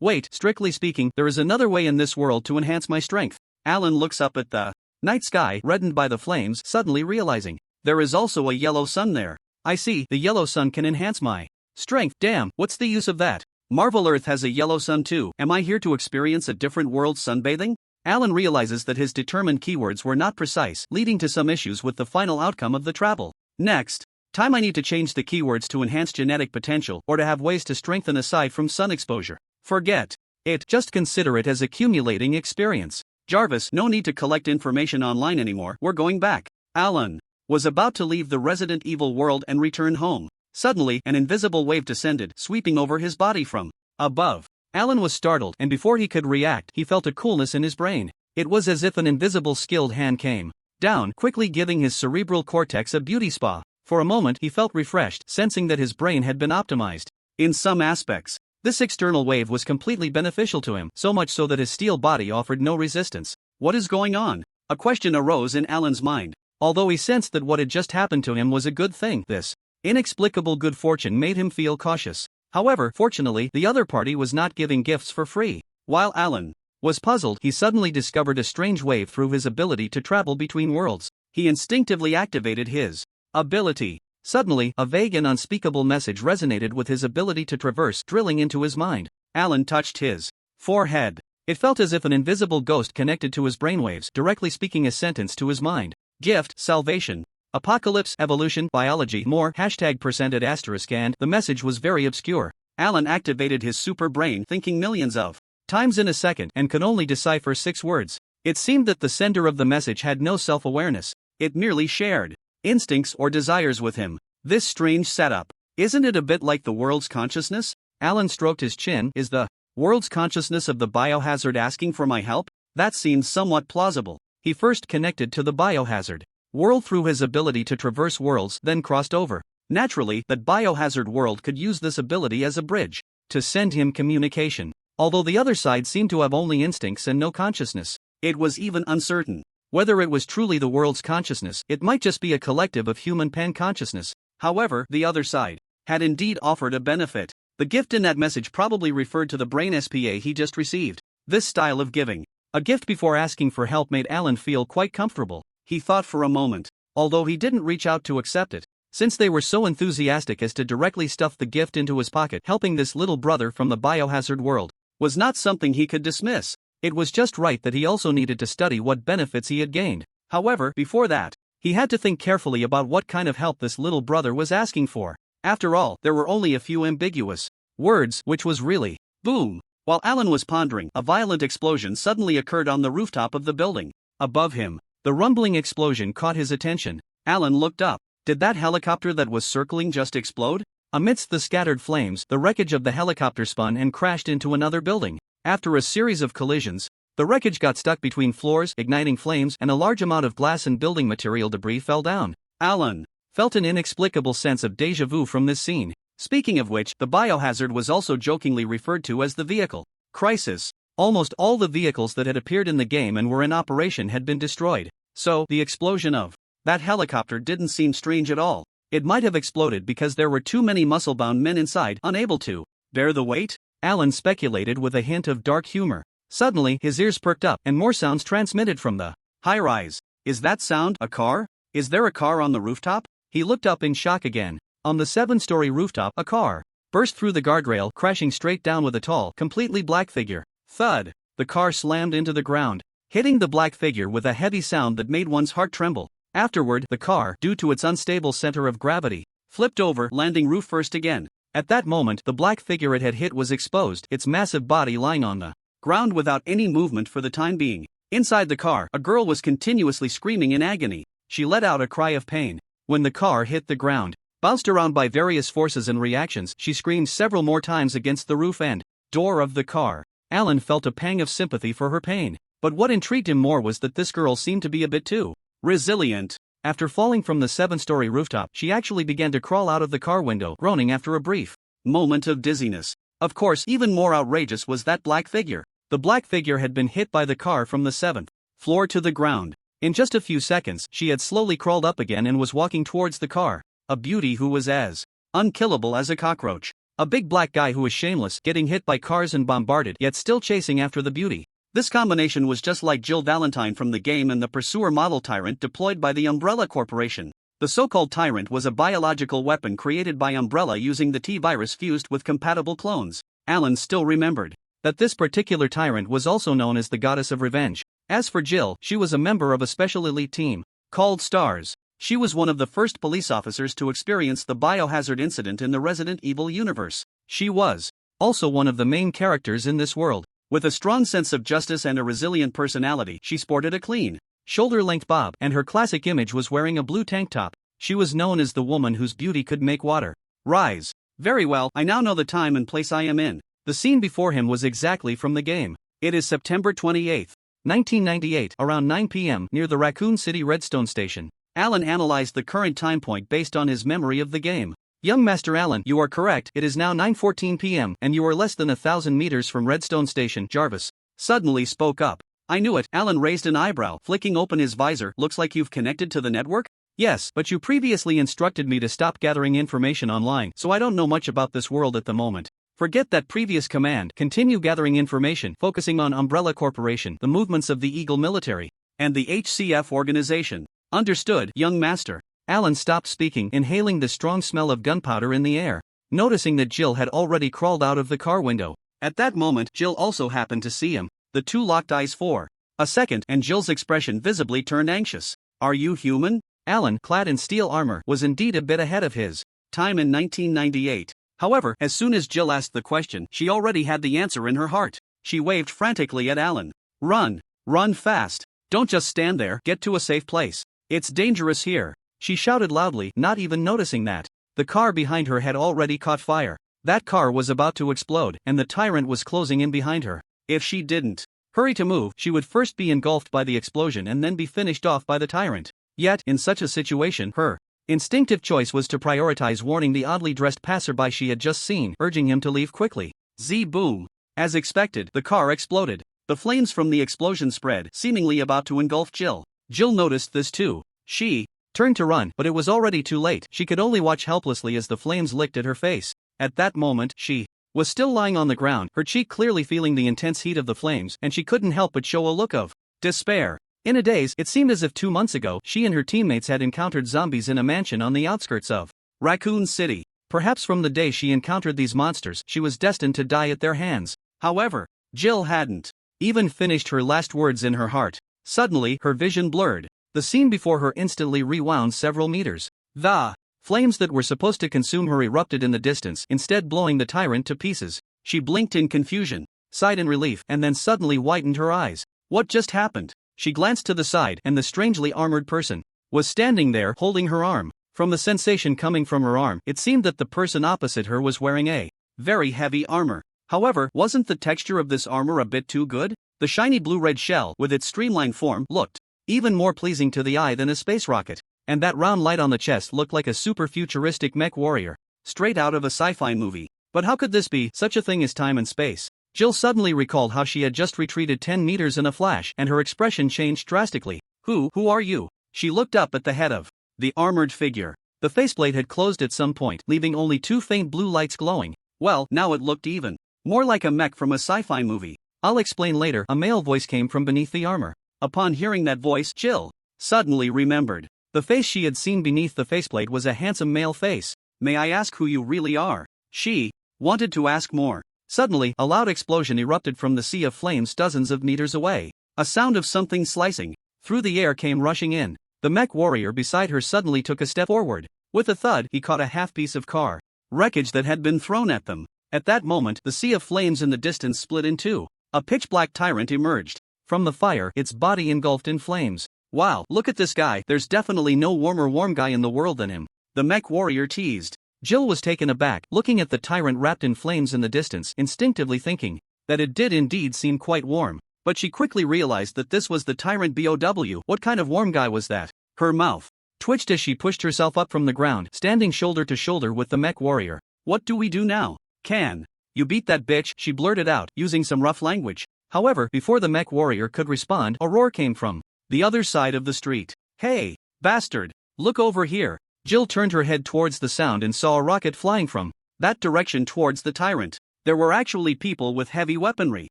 Speaker 1: Wait, strictly speaking, there is another way in this world to enhance my strength. Alan looks up at the night sky, reddened by the flames, suddenly realizing there is also a yellow sun there. I see, the yellow sun can enhance my strength. Damn, what's the use of that? Marvel Earth has a yellow sun too. Am I here to experience a different world sunbathing? Alan realizes that his determined keywords were not precise, leading to some issues with the final outcome of the travel. Next time I need to change the keywords to enhance genetic potential or to have ways to strengthen aside from sun exposure. Forget it, just consider it as accumulating experience. Jarvis, no need to collect information online anymore, we're going back. Alan was about to leave the Resident Evil world and return home. Suddenly, an invisible wave descended, sweeping over his body from above. Alan was startled, and before he could react, he felt a coolness in his brain. It was as if an invisible skilled hand came down, quickly giving his cerebral cortex a beauty spa. For a moment he felt refreshed, sensing that his brain had been optimized. In some aspects, this external wave was completely beneficial to him, so much so that his steel body offered no resistance. What is going on? A question arose in Alan's mind. Although he sensed that what had just happened to him was a good thing, this inexplicable good fortune made him feel cautious. However, fortunately, the other party was not giving gifts for free. While Alan was puzzled, he suddenly discovered a strange wave through his ability to travel between worlds. He instinctively activated his ability. Suddenly, a vague and unspeakable message resonated with his ability to traverse, drilling into his mind. Alan touched his forehead. It felt as if an invisible ghost connected to his brainwaves, directly speaking a sentence to his mind. Gift, salvation, apocalypse, evolution, biology, more, #% and the message was very obscure. Alan activated his super brain, thinking millions of times in a second, and could only decipher 6 words. It seemed that the sender of the message had no self-awareness. It merely shared instincts or desires with him. This strange setup. Isn't it a bit like the world's consciousness? Alan stroked his chin. Is the world's consciousness of the biohazard asking for my help? That seems somewhat plausible. He first connected to the biohazard world through his ability to traverse worlds, then crossed over. Naturally, that biohazard world could use this ability as a bridge to send him communication. Although the other side seemed to have only instincts and no consciousness, it was even uncertain whether it was truly the world's consciousness. It might just be a collective of human pan-consciousness. However, the other side had indeed offered a benefit. The gift in that message probably referred to the brain SPA he just received. This style of giving a gift before asking for help made Alan feel quite comfortable. He thought for a moment, although he didn't reach out to accept it. Since they were so enthusiastic as to directly stuff the gift into his pocket, helping this little brother from the biohazard world was not something he could dismiss. It was just right that he also needed to study what benefits he had gained. However, before that, he had to think carefully about what kind of help this little brother was asking for. After all, there were only a few ambiguous words, which was really boom. While Alan was pondering, a violent explosion suddenly occurred on the rooftop of the building above him. The rumbling explosion caught his attention. Alan looked up. Did that helicopter that was circling just explode? Amidst the scattered flames, the wreckage of the helicopter spun and crashed into another building. After a series of collisions, the wreckage got stuck between floors, igniting flames, and a large amount of glass and building material debris fell down. Alan felt an inexplicable sense of déjà vu from this scene. Speaking of which, the biohazard was also jokingly referred to as the vehicle crisis. Almost all the vehicles that had appeared in the game and were in operation had been destroyed. So, the explosion of that helicopter didn't seem strange at all. It might have exploded because there were too many muscle-bound men inside, unable to bear the weight? Alan speculated with a hint of dark humor. Suddenly, his ears perked up and more sounds transmitted from the high-rise. Is that sound a car? Is there a car on the rooftop? He looked up in shock again. On the 7-story rooftop, a car burst through the guardrail, crashing straight down with a tall, completely black figure. Thud! The car slammed into the ground, hitting the black figure with a heavy sound that made one's heart tremble. Afterward, the car, due to its unstable center of gravity, flipped over, landing roof first again. At that moment, the black figure it had hit was exposed, its massive body lying on the ground without any movement for the time being. Inside the car, a girl was continuously screaming in agony. She let out a cry of pain. When the car hit the ground, bounced around by various forces and reactions, she screamed several more times against the roof and door of the car. Alan felt a pang of sympathy for her pain. But what intrigued him more was that this girl seemed to be a bit too resilient. After falling from the 7-story rooftop, she actually began to crawl out of the car window, groaning after a brief moment of dizziness. Of course, even more outrageous was that black figure. The black figure had been hit by the car from the 7th floor to the ground. In just a few seconds, she had slowly crawled up again and was walking towards the car. A beauty who was as unkillable as a cockroach. A big black guy who was shameless, getting hit by cars and bombarded, yet still chasing after the beauty. This combination was just like Jill Valentine from the game and the Pursuer model Tyrant deployed by the Umbrella Corporation. The so-called Tyrant was a biological weapon created by Umbrella using the T-virus fused with compatible clones. Alan still remembered that this particular Tyrant was also known as the Goddess of Revenge. As for Jill, she was a member of a special elite team called Stars. She was one of the first police officers to experience the biohazard incident in the Resident Evil universe. She was also one of the main characters in this world. With a strong sense of justice and a resilient personality, she sported a clean, shoulder-length bob, and her classic image was wearing a blue tank top. She was known as the woman whose beauty could make water rise. Very well, I now know the time and place I am in. The scene before him was exactly from the game. It is September 28, 1998, around 9 p.m. near the Raccoon City Redstone Station. Alan analyzed the current time point based on his memory of the game. Young Master Alan, you are correct, it is now 9:14 p.m. and you are less than 1,000 meters from Redstone Station. Jarvis suddenly spoke up. I knew it. Alan raised an eyebrow, flicking open his visor. Looks like you've connected to the network? Yes, but you previously instructed me to stop gathering information online, so I don't know much about this world at the moment. Forget that previous command. Continue gathering information, focusing on Umbrella Corporation, the movements of the Eagle military, and the HCF organization. Understood, young master. Alan stopped speaking, inhaling the strong smell of gunpowder in the air, noticing that Jill had already crawled out of the car window. At that moment, Jill also happened to see him. The two locked eyes for a second, and Jill's expression visibly turned anxious. Are you human? Alan, clad in steel armor, was indeed a bit ahead of his time in 1998. However, as soon as Jill asked the question, she already had the answer in her heart. She waved frantically at Alan. Run! Run fast! Don't just stand there, get to a safe place. It's dangerous here. She shouted loudly, not even noticing that the car behind her had already caught fire. That car was about to explode, and the Tyrant was closing in behind her. If she didn't hurry to move, she would first be engulfed by the explosion and then be finished off by the Tyrant. Yet, in such a situation, her instinctive choice was to prioritize warning the oddly dressed passerby she had just seen, urging him to leave quickly. Z-boom! As expected, the car exploded. The flames from the explosion spread, seemingly about to engulf Jill. Jill noticed this too. She turned to run, but it was already too late. She could only watch helplessly as the flames licked at her face. At that moment, she was still lying on the ground, her cheek clearly feeling the intense heat of the flames, and she couldn't help but show a look of despair. In a daze, it seemed as if 2 months ago, she and her teammates had encountered zombies in a mansion on the outskirts of Raccoon City. Perhaps from the day she encountered these monsters, she was destined to die at their hands. However, Jill hadn't even finished her last words in her heart. Suddenly, her vision blurred. The scene before her instantly rewound several meters. The flames that were supposed to consume her erupted in the distance, instead blowing the Tyrant to pieces. She blinked in confusion, sighed in relief, and then suddenly whitened her eyes. What just happened? She glanced to the side, and the strangely armored person was standing there, holding her arm. From the sensation coming from her arm, it seemed that the person opposite her was wearing a very heavy armor. However, wasn't the texture of this armor a bit too good? The shiny blue-red shell, with its streamlined form, looked even more pleasing to the eye than a space rocket. And that round light on the chest looked like a super-futuristic mech warrior, straight out of a sci-fi movie. But how could this be? Such a thing as time and space. Jill suddenly recalled how she had just retreated 10 meters in a flash, and her expression changed drastically. Who are you? She looked up at the head of the armored figure. The faceplate had closed at some point, leaving only 2 faint blue lights glowing. Well, now it looked even more like a mech from a sci-fi movie. I'll explain later. A male voice came from beneath the armor. Upon hearing that voice, Jill suddenly remembered. The face she had seen beneath the faceplate was a handsome male face. May I ask who you really are? She wanted to ask more. Suddenly, a loud explosion erupted from the sea of flames dozens of meters away. A sound of something slicing through the air came rushing in. The mech warrior beside her suddenly took a step forward. With a thud, he caught a half-piece of car wreckage that had been thrown at them. At that moment, the sea of flames in the distance split in two. A pitch-black tyrant emerged from the fire, its body engulfed in flames. Wow, look at this guy. There's definitely no warm guy in the world than him, the mech warrior teased. Jill was taken aback, looking at the tyrant wrapped in flames in the distance, instinctively thinking that it did indeed seem quite warm. But she quickly realized that this was the tyrant BOW. What kind of warm guy was that? Her mouth twitched as she pushed herself up from the ground, standing shoulder to shoulder with the mech warrior. What do we do now? Can you beat that bitch? She blurted out, using some rough language. However, before the mech warrior could respond, a roar came from the other side of the street. Hey, bastard, look over here. Jill turned her head towards the sound and saw a rocket flying from that direction towards the tyrant. There were actually people with heavy weaponry.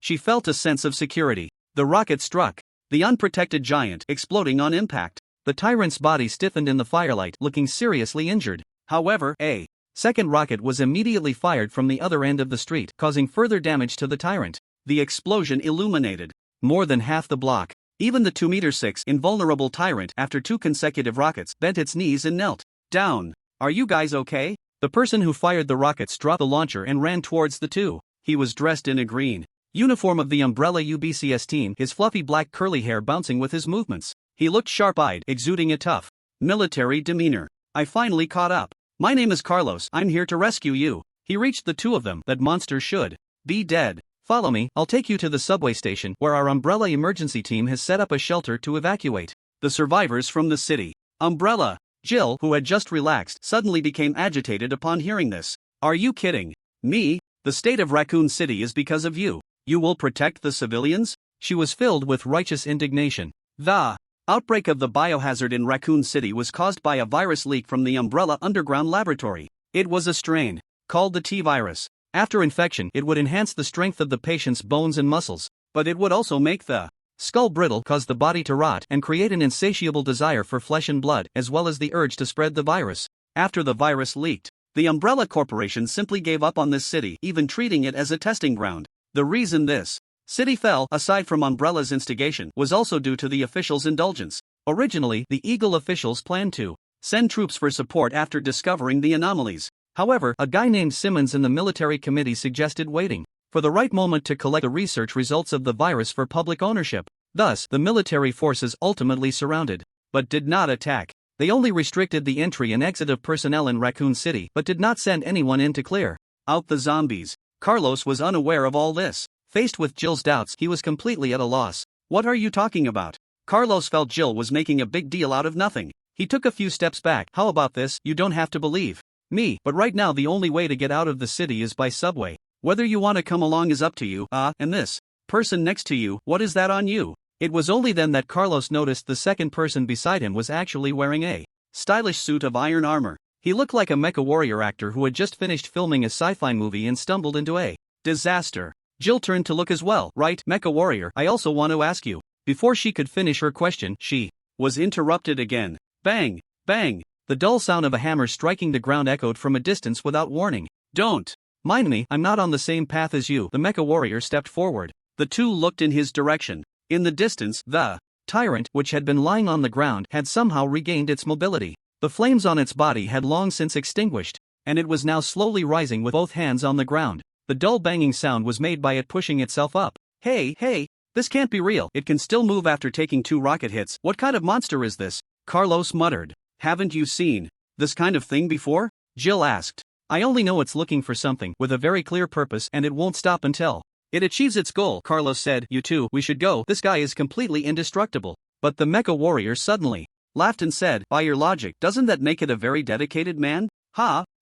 Speaker 1: She felt a sense of security. The rocket struck the unprotected giant, exploding on impact. The tyrant's body stiffened in the firelight, looking seriously injured. However, a second rocket was immediately fired from the other end of the street, causing further damage to the tyrant. The explosion illuminated more than half the block. Even the 2'6" invulnerable tyrant, after 2 consecutive rockets, bent its knees and knelt down. Are you guys okay? The person who fired the rockets dropped the launcher and ran towards the two. He was dressed in a green uniform of the Umbrella UBCS team, his fluffy black curly hair bouncing with his movements. He looked sharp-eyed, exuding a tough military demeanor. I finally caught up. My name is Carlos. I'm here to rescue you. He reached the two of them. That monster should be dead. Follow me, I'll take you to the subway station where our Umbrella emergency team has set up a shelter to evacuate the survivors from the city. Umbrella. Jill, who had just relaxed, suddenly became agitated upon hearing this. Are you kidding me? The state of Raccoon City is because of you. You will protect the civilians? She was filled with righteous indignation. The outbreak of the biohazard in Raccoon City was caused by a virus leak from the Umbrella underground laboratory. It was a strain called the T-virus. After infection, it would enhance the strength of the patient's bones and muscles, but it would also make the skull brittle, cause the body to rot, and create an insatiable desire for flesh and blood, as well as the urge to spread the virus. After the virus leaked, the Umbrella Corporation simply gave up on this city, even treating it as a testing ground. The reason this city fell, aside from Umbrella's instigation, was also due to the officials' indulgence. Originally, the Eagle officials planned to send troops for support after discovering the anomalies. However, a guy named Simmons in the military committee suggested waiting for the right moment to collect the research results of the virus for public ownership. Thus, the military forces ultimately surrounded, but did not attack. They only restricted the entry and exit of personnel in Raccoon City, but did not send anyone in to clear out the zombies. Carlos was unaware of all this. Faced with Jill's doubts, he was completely at a loss. What are you talking about? Carlos felt Jill was making a big deal out of nothing. He took a few steps back. How about this? You don't have to believe me, but right now the only way to get out of the city is by subway. Whether you want to come along is up to you. And this person next to you, what is that on you? It was only then that Carlos noticed the second person beside him was actually wearing a stylish suit of iron armor. He looked like a mecha warrior actor who had just finished filming a sci-fi movie and stumbled into a disaster. Jill turned to look as well. Right, mecha warrior, I also want to ask you. Before she could finish her question, she was interrupted again. Bang, bang. The dull sound of a hammer striking the ground echoed from a distance without warning. Don't mind me, I'm not on the same path as you. The mecha warrior stepped forward. The two looked in his direction. In the distance, the tyrant, which had been lying on the ground, had somehow regained its mobility. The flames on its body had long since extinguished, and it was now slowly rising with both hands on the ground. The dull banging sound was made by it pushing itself up. Hey, this can't be real. It can still move after taking 2 rocket hits. What kind of monster is this? Carlos muttered. Haven't you seen this kind of thing before? Jill asked. I only know it's looking for something with a very clear purpose, and it won't stop until it achieves its goal. Carlos said. You two, we should go. This guy is completely indestructible. But the mecha warrior suddenly laughed and said, by your logic, doesn't that make it a very dedicated man?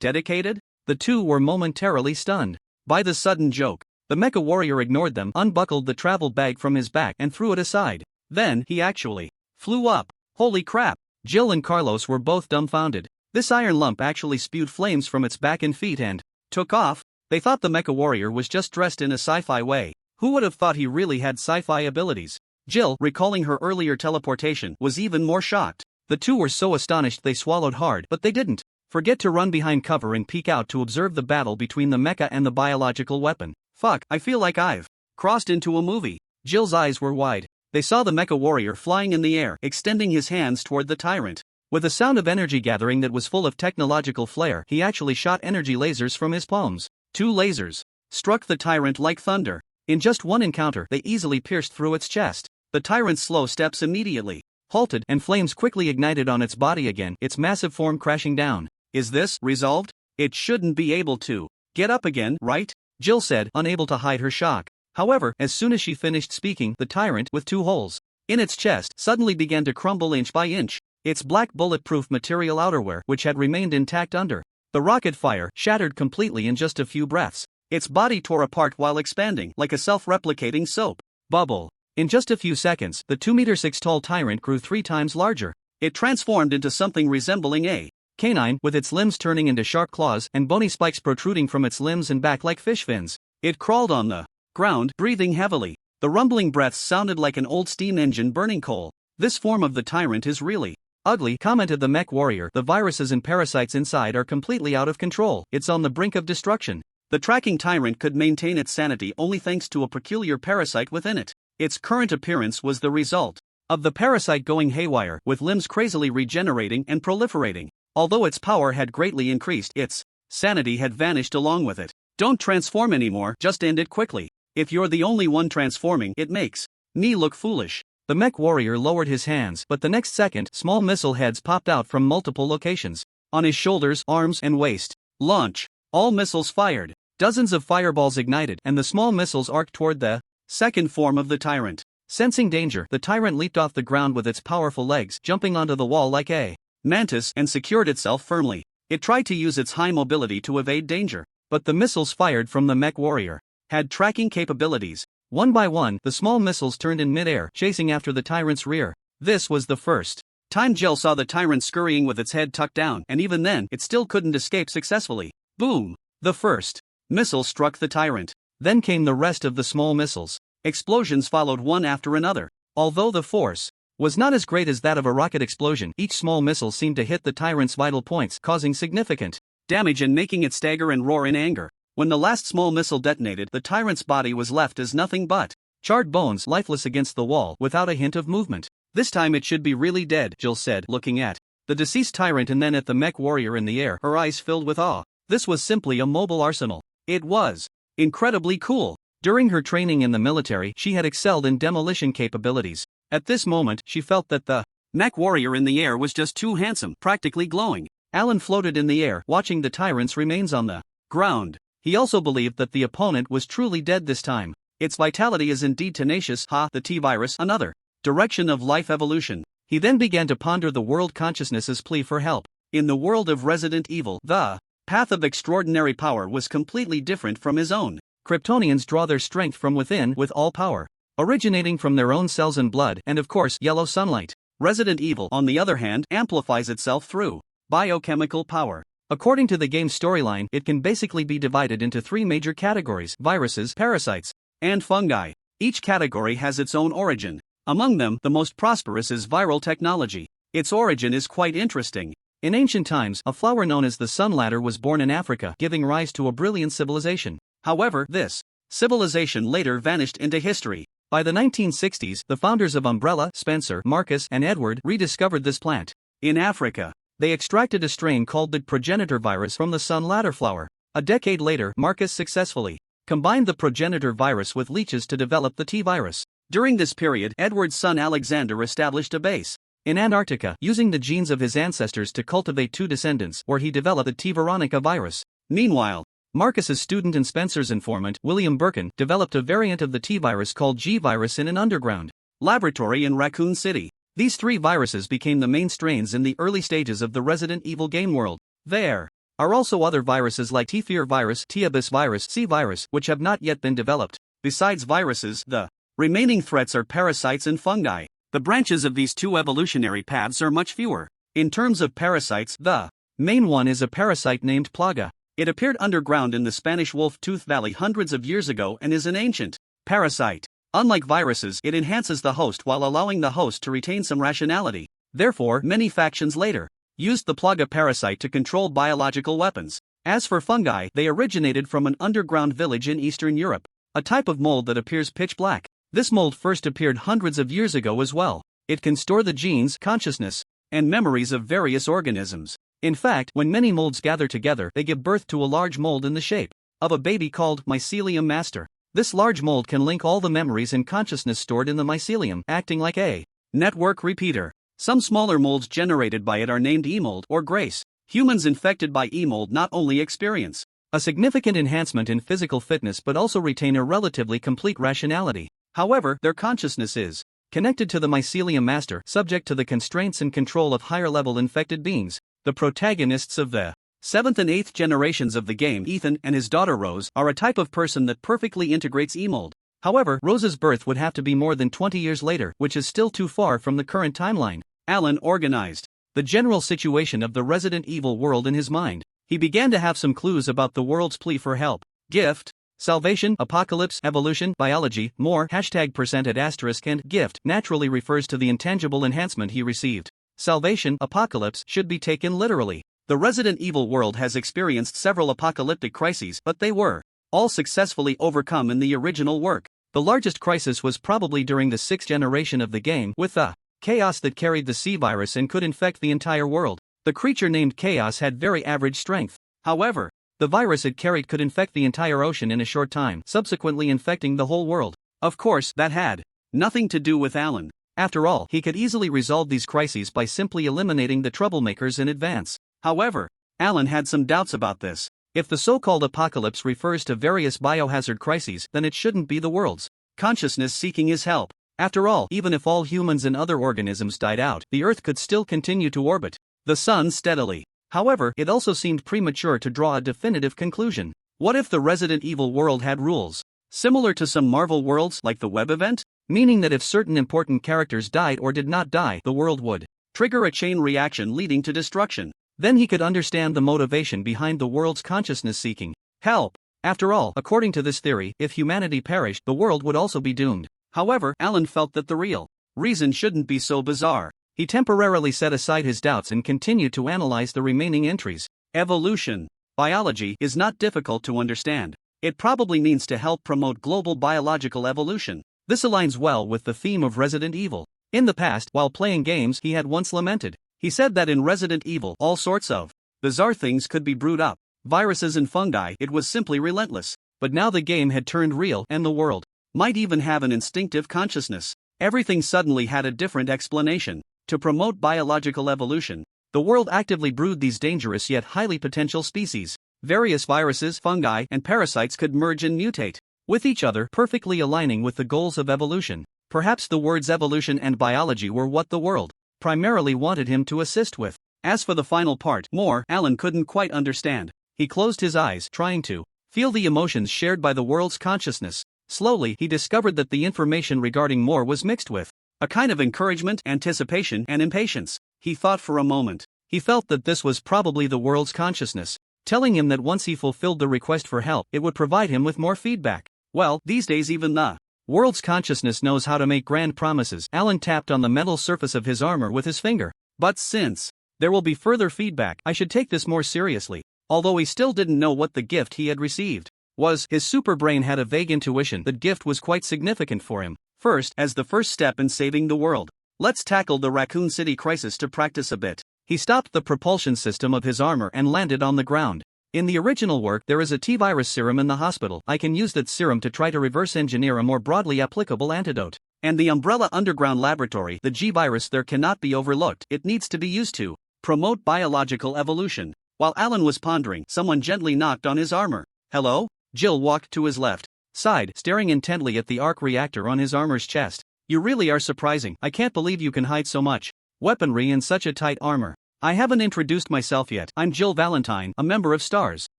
Speaker 1: Dedicated? The two were momentarily stunned by the sudden joke. The mecha warrior ignored them, unbuckled the travel bag from his back and threw it aside. Then, he actually flew up. Holy crap! Jill and Carlos were both dumbfounded. This iron lump actually spewed flames from its back and feet and took off. They thought the mecha warrior was just dressed in a sci-fi way. Who would have thought he really had sci-fi abilities? Jill, recalling her earlier teleportation, was even more shocked. The two were so astonished they swallowed hard, but they didn't forget to run behind cover and peek out to observe the battle between the mecha and the biological weapon. Fuck, I feel like I've crossed into a movie. Jill's eyes were wide. They saw the mecha warrior flying in the air, extending his hands toward the tyrant. With a sound of energy gathering that was full of technological flair, he actually shot energy lasers from his palms. 2 lasers struck the tyrant like thunder. In just one encounter, they easily pierced through its chest. The tyrant's slow steps immediately halted, and flames quickly ignited on its body again, its massive form crashing down. Is this resolved? It shouldn't be able to get up again, right? Jill said, unable to hide her shock. However, as soon as she finished speaking, the tyrant, with 2 holes in its chest, suddenly began to crumble inch by inch. Its black bulletproof material outerwear, which had remained intact under the rocket fire, shattered completely in just a few breaths. Its body tore apart while expanding, like a self-replicating soap bubble. In just a few seconds, the 2-meter-6 tall tyrant grew 3 times larger. It transformed into something resembling a canine, with its limbs turning into sharp claws and bony spikes protruding from its limbs and back like fish fins. It crawled on the ground, breathing heavily. The rumbling breaths sounded like an old steam engine burning coal. This form of the tyrant is really ugly, commented the mech warrior. The viruses and parasites inside are completely out of control. It's on the brink of destruction. The tracking tyrant could maintain its sanity only thanks to a peculiar parasite within it. Its current appearance was the result of the parasite going haywire, with limbs crazily regenerating and proliferating. Although its power had greatly increased, its sanity had vanished along with it. Don't transform anymore, just end it quickly. If you're the only one transforming, it makes me look foolish. The mech warrior lowered his hands, but the next second, small missile heads popped out from multiple locations. On his shoulders, arms, and waist. Launch. All missiles fired. Dozens of fireballs ignited, and the small missiles arced toward the second form of the tyrant. Sensing danger, the tyrant leaped off the ground with its powerful legs, jumping onto the wall like a mantis, and secured itself firmly. It tried to use its high mobility to evade danger, but the missiles fired from the mech warrior had tracking capabilities. One by one, the small missiles turned in midair, chasing after the tyrant's rear. This was the first time Jill saw the tyrant scurrying with its head tucked down, and even then, it still couldn't escape successfully. Boom! The first missile struck the tyrant. Then came the rest of the small missiles. Explosions followed one after another. Although the force was not as great as that of a rocket explosion, each small missile seemed to hit the tyrant's vital points, causing significant damage and making it stagger and roar in anger. When the last small missile detonated, the tyrant's body was left as nothing but charred bones, lifeless against the wall, without a hint of movement. This time it should be really dead, Jill said, looking at the deceased tyrant and then at the mech warrior in the air, her eyes filled with awe. This was simply a mobile arsenal. It was incredibly cool. During her training in the military, she had excelled in demolition capabilities. At this moment, she felt that the mech warrior in the air was just too handsome, practically glowing. Alan floated in the air, watching the tyrant's remains on the ground. He also believed that the opponent was truly dead this time. Its vitality is indeed tenacious. The T-virus, another direction of life evolution. He then began to ponder the world consciousness's plea for help. In the world of Resident Evil, the path of extraordinary power was completely different from his own. Kryptonians draw their strength from within, with all power originating from their own cells and blood, and of course, yellow sunlight. Resident Evil, on the other hand, amplifies itself through biochemical power. According to the game's storyline, it can basically be divided into 3 major categories: viruses, parasites, and fungi. Each category has its own origin. Among them, the most prosperous is viral technology. Its origin is quite interesting. In ancient times, a flower known as the sun ladder was born in Africa, giving rise to a brilliant civilization. However, this civilization later vanished into history. By the 1960s, the founders of Umbrella, Spencer, Marcus, and Edward, rediscovered this plant. In Africa, they extracted a strain called the progenitor virus from the sun ladder flower. A decade later, Marcus successfully combined the progenitor virus with leeches to develop the T-virus. During this period, Edward's son Alexander established a base in Antarctica, using the genes of his ancestors to cultivate 2 descendants, where he developed the T. veronica virus. Meanwhile, Marcus's student and Spencer's informant, William Birkin, developed a variant of the T-virus called G-virus in an underground laboratory in Raccoon City. These 3 viruses became the main strains in the early stages of the Resident Evil game world. There are also other viruses like T-fear virus, T-abyss virus, C-virus, which have not yet been developed. Besides viruses, the remaining threats are parasites and fungi. The branches of these 2 evolutionary paths are much fewer. In terms of parasites, the Main one is a parasite named Plaga. It appeared underground in the Spanish Wolf-Tooth Valley hundreds of years ago and is an ancient parasite. Unlike viruses, it enhances the host while allowing the host to retain some rationality. Therefore, many factions later used the Plaga parasite to control biological weapons. As for fungi, they originated from an underground village in Eastern Europe, a type of mold that appears pitch black. This mold first appeared hundreds of years ago as well. It can store the genes, consciousness, and memories of various organisms. In fact, when many molds gather together, they give birth to a large mold in the shape of a baby called mycelium master. This large mold can link all the memories and consciousness stored in the mycelium, acting like a network repeater. Some smaller molds generated by it are named E-mold or Grace. Humans infected by E-mold not only experience a significant enhancement in physical fitness but also retain a relatively complete rationality. However, their consciousness is connected to the mycelium master, subject to the constraints and control of higher-level infected beings. The protagonists of the 7th and 8th generations of the game, Ethan and his daughter Rose, are a type of person that perfectly integrates E-mold. However, Rose's birth would have to be more than 20 years later, which is still too far from the current timeline. Alan organized the general situation of the Resident Evil world in his mind. He began to have some clues about the world's plea for help. Gift, salvation, apocalypse, evolution, biology, more, #% and gift naturally refers to the intangible enhancement he received. Salvation, apocalypse, should be taken literally. The Resident Evil world has experienced several apocalyptic crises, but they were all successfully overcome in the original work. The largest crisis was probably during the 6th generation of the game, with the Chaos that carried the C-virus and could infect the entire world. The creature named Chaos had very average strength. However, the virus it carried could infect the entire ocean in a short time, subsequently infecting the whole world. Of course, that had nothing to do with Alan. After all, he could easily resolve these crises by simply eliminating the troublemakers in advance. However, Alan had some doubts about this. If the so-called apocalypse refers to various biohazard crises, then it shouldn't be the world's consciousness seeking his help. After all, even if all humans and other organisms died out, the Earth could still continue to orbit the Sun steadily. However, it also seemed premature to draw a definitive conclusion. What if the Resident Evil world had rules similar to some Marvel worlds like the web event? Meaning that if certain important characters died or did not die, the world would trigger a chain reaction leading to destruction. Then he could understand the motivation behind the world's consciousness seeking help. After all, according to this theory, if humanity perished, the world would also be doomed. However, Alan felt that the real reason shouldn't be so bizarre. He temporarily set aside his doubts and continued to analyze the remaining entries. Evolution. Biology is not difficult to understand. It probably means to help promote global biological evolution. This aligns well with the theme of Resident Evil. In the past, while playing games, he had once lamented. He said that in Resident Evil, all sorts of bizarre things could be brewed up. Viruses and fungi, it was simply relentless. But now the game had turned real, and the world might even have an instinctive consciousness. Everything suddenly had a different explanation. To promote biological evolution, the world actively brewed these dangerous yet highly potential species. Various viruses, fungi, and parasites could merge and mutate with each other, perfectly aligning with the goals of evolution. Perhaps the words evolution and biology were what the world primarily wanted him to assist with. As for the final part, more, Alan couldn't quite understand. He closed his eyes, trying to feel the emotions shared by the world's consciousness. Slowly, he discovered that the information regarding more was mixed with a kind of encouragement, anticipation, and impatience. He thought for a moment. He felt that this was probably the world's consciousness telling him that once he fulfilled the request for help, it would provide him with more feedback. Well, these days even the world's consciousness knows how to make grand promises. Alan tapped on the metal surface of his armor with his finger. But since there will be further feedback, I should take this more seriously. Although he still didn't know what the gift he had received was, his superbrain had a vague intuition that gift was quite significant for him. First, as the first step in saving the world, let's tackle the Raccoon City crisis to practice a bit. He stopped the propulsion system of his armor and landed on the ground. In the original work, there is a T-virus serum in the hospital. I can use that serum to try to reverse engineer a more broadly applicable antidote. And the Umbrella Underground Laboratory, the G-virus there cannot be overlooked. It needs to be used to promote biological evolution. While Alan was pondering, someone gently knocked on his armor. Hello? Jill walked to his left side, staring intently at the arc reactor on his armor's chest. You really are surprising. I can't believe you can hide so much weaponry in such a tight armor. I haven't introduced myself yet. I'm Jill Valentine, a member of STARS.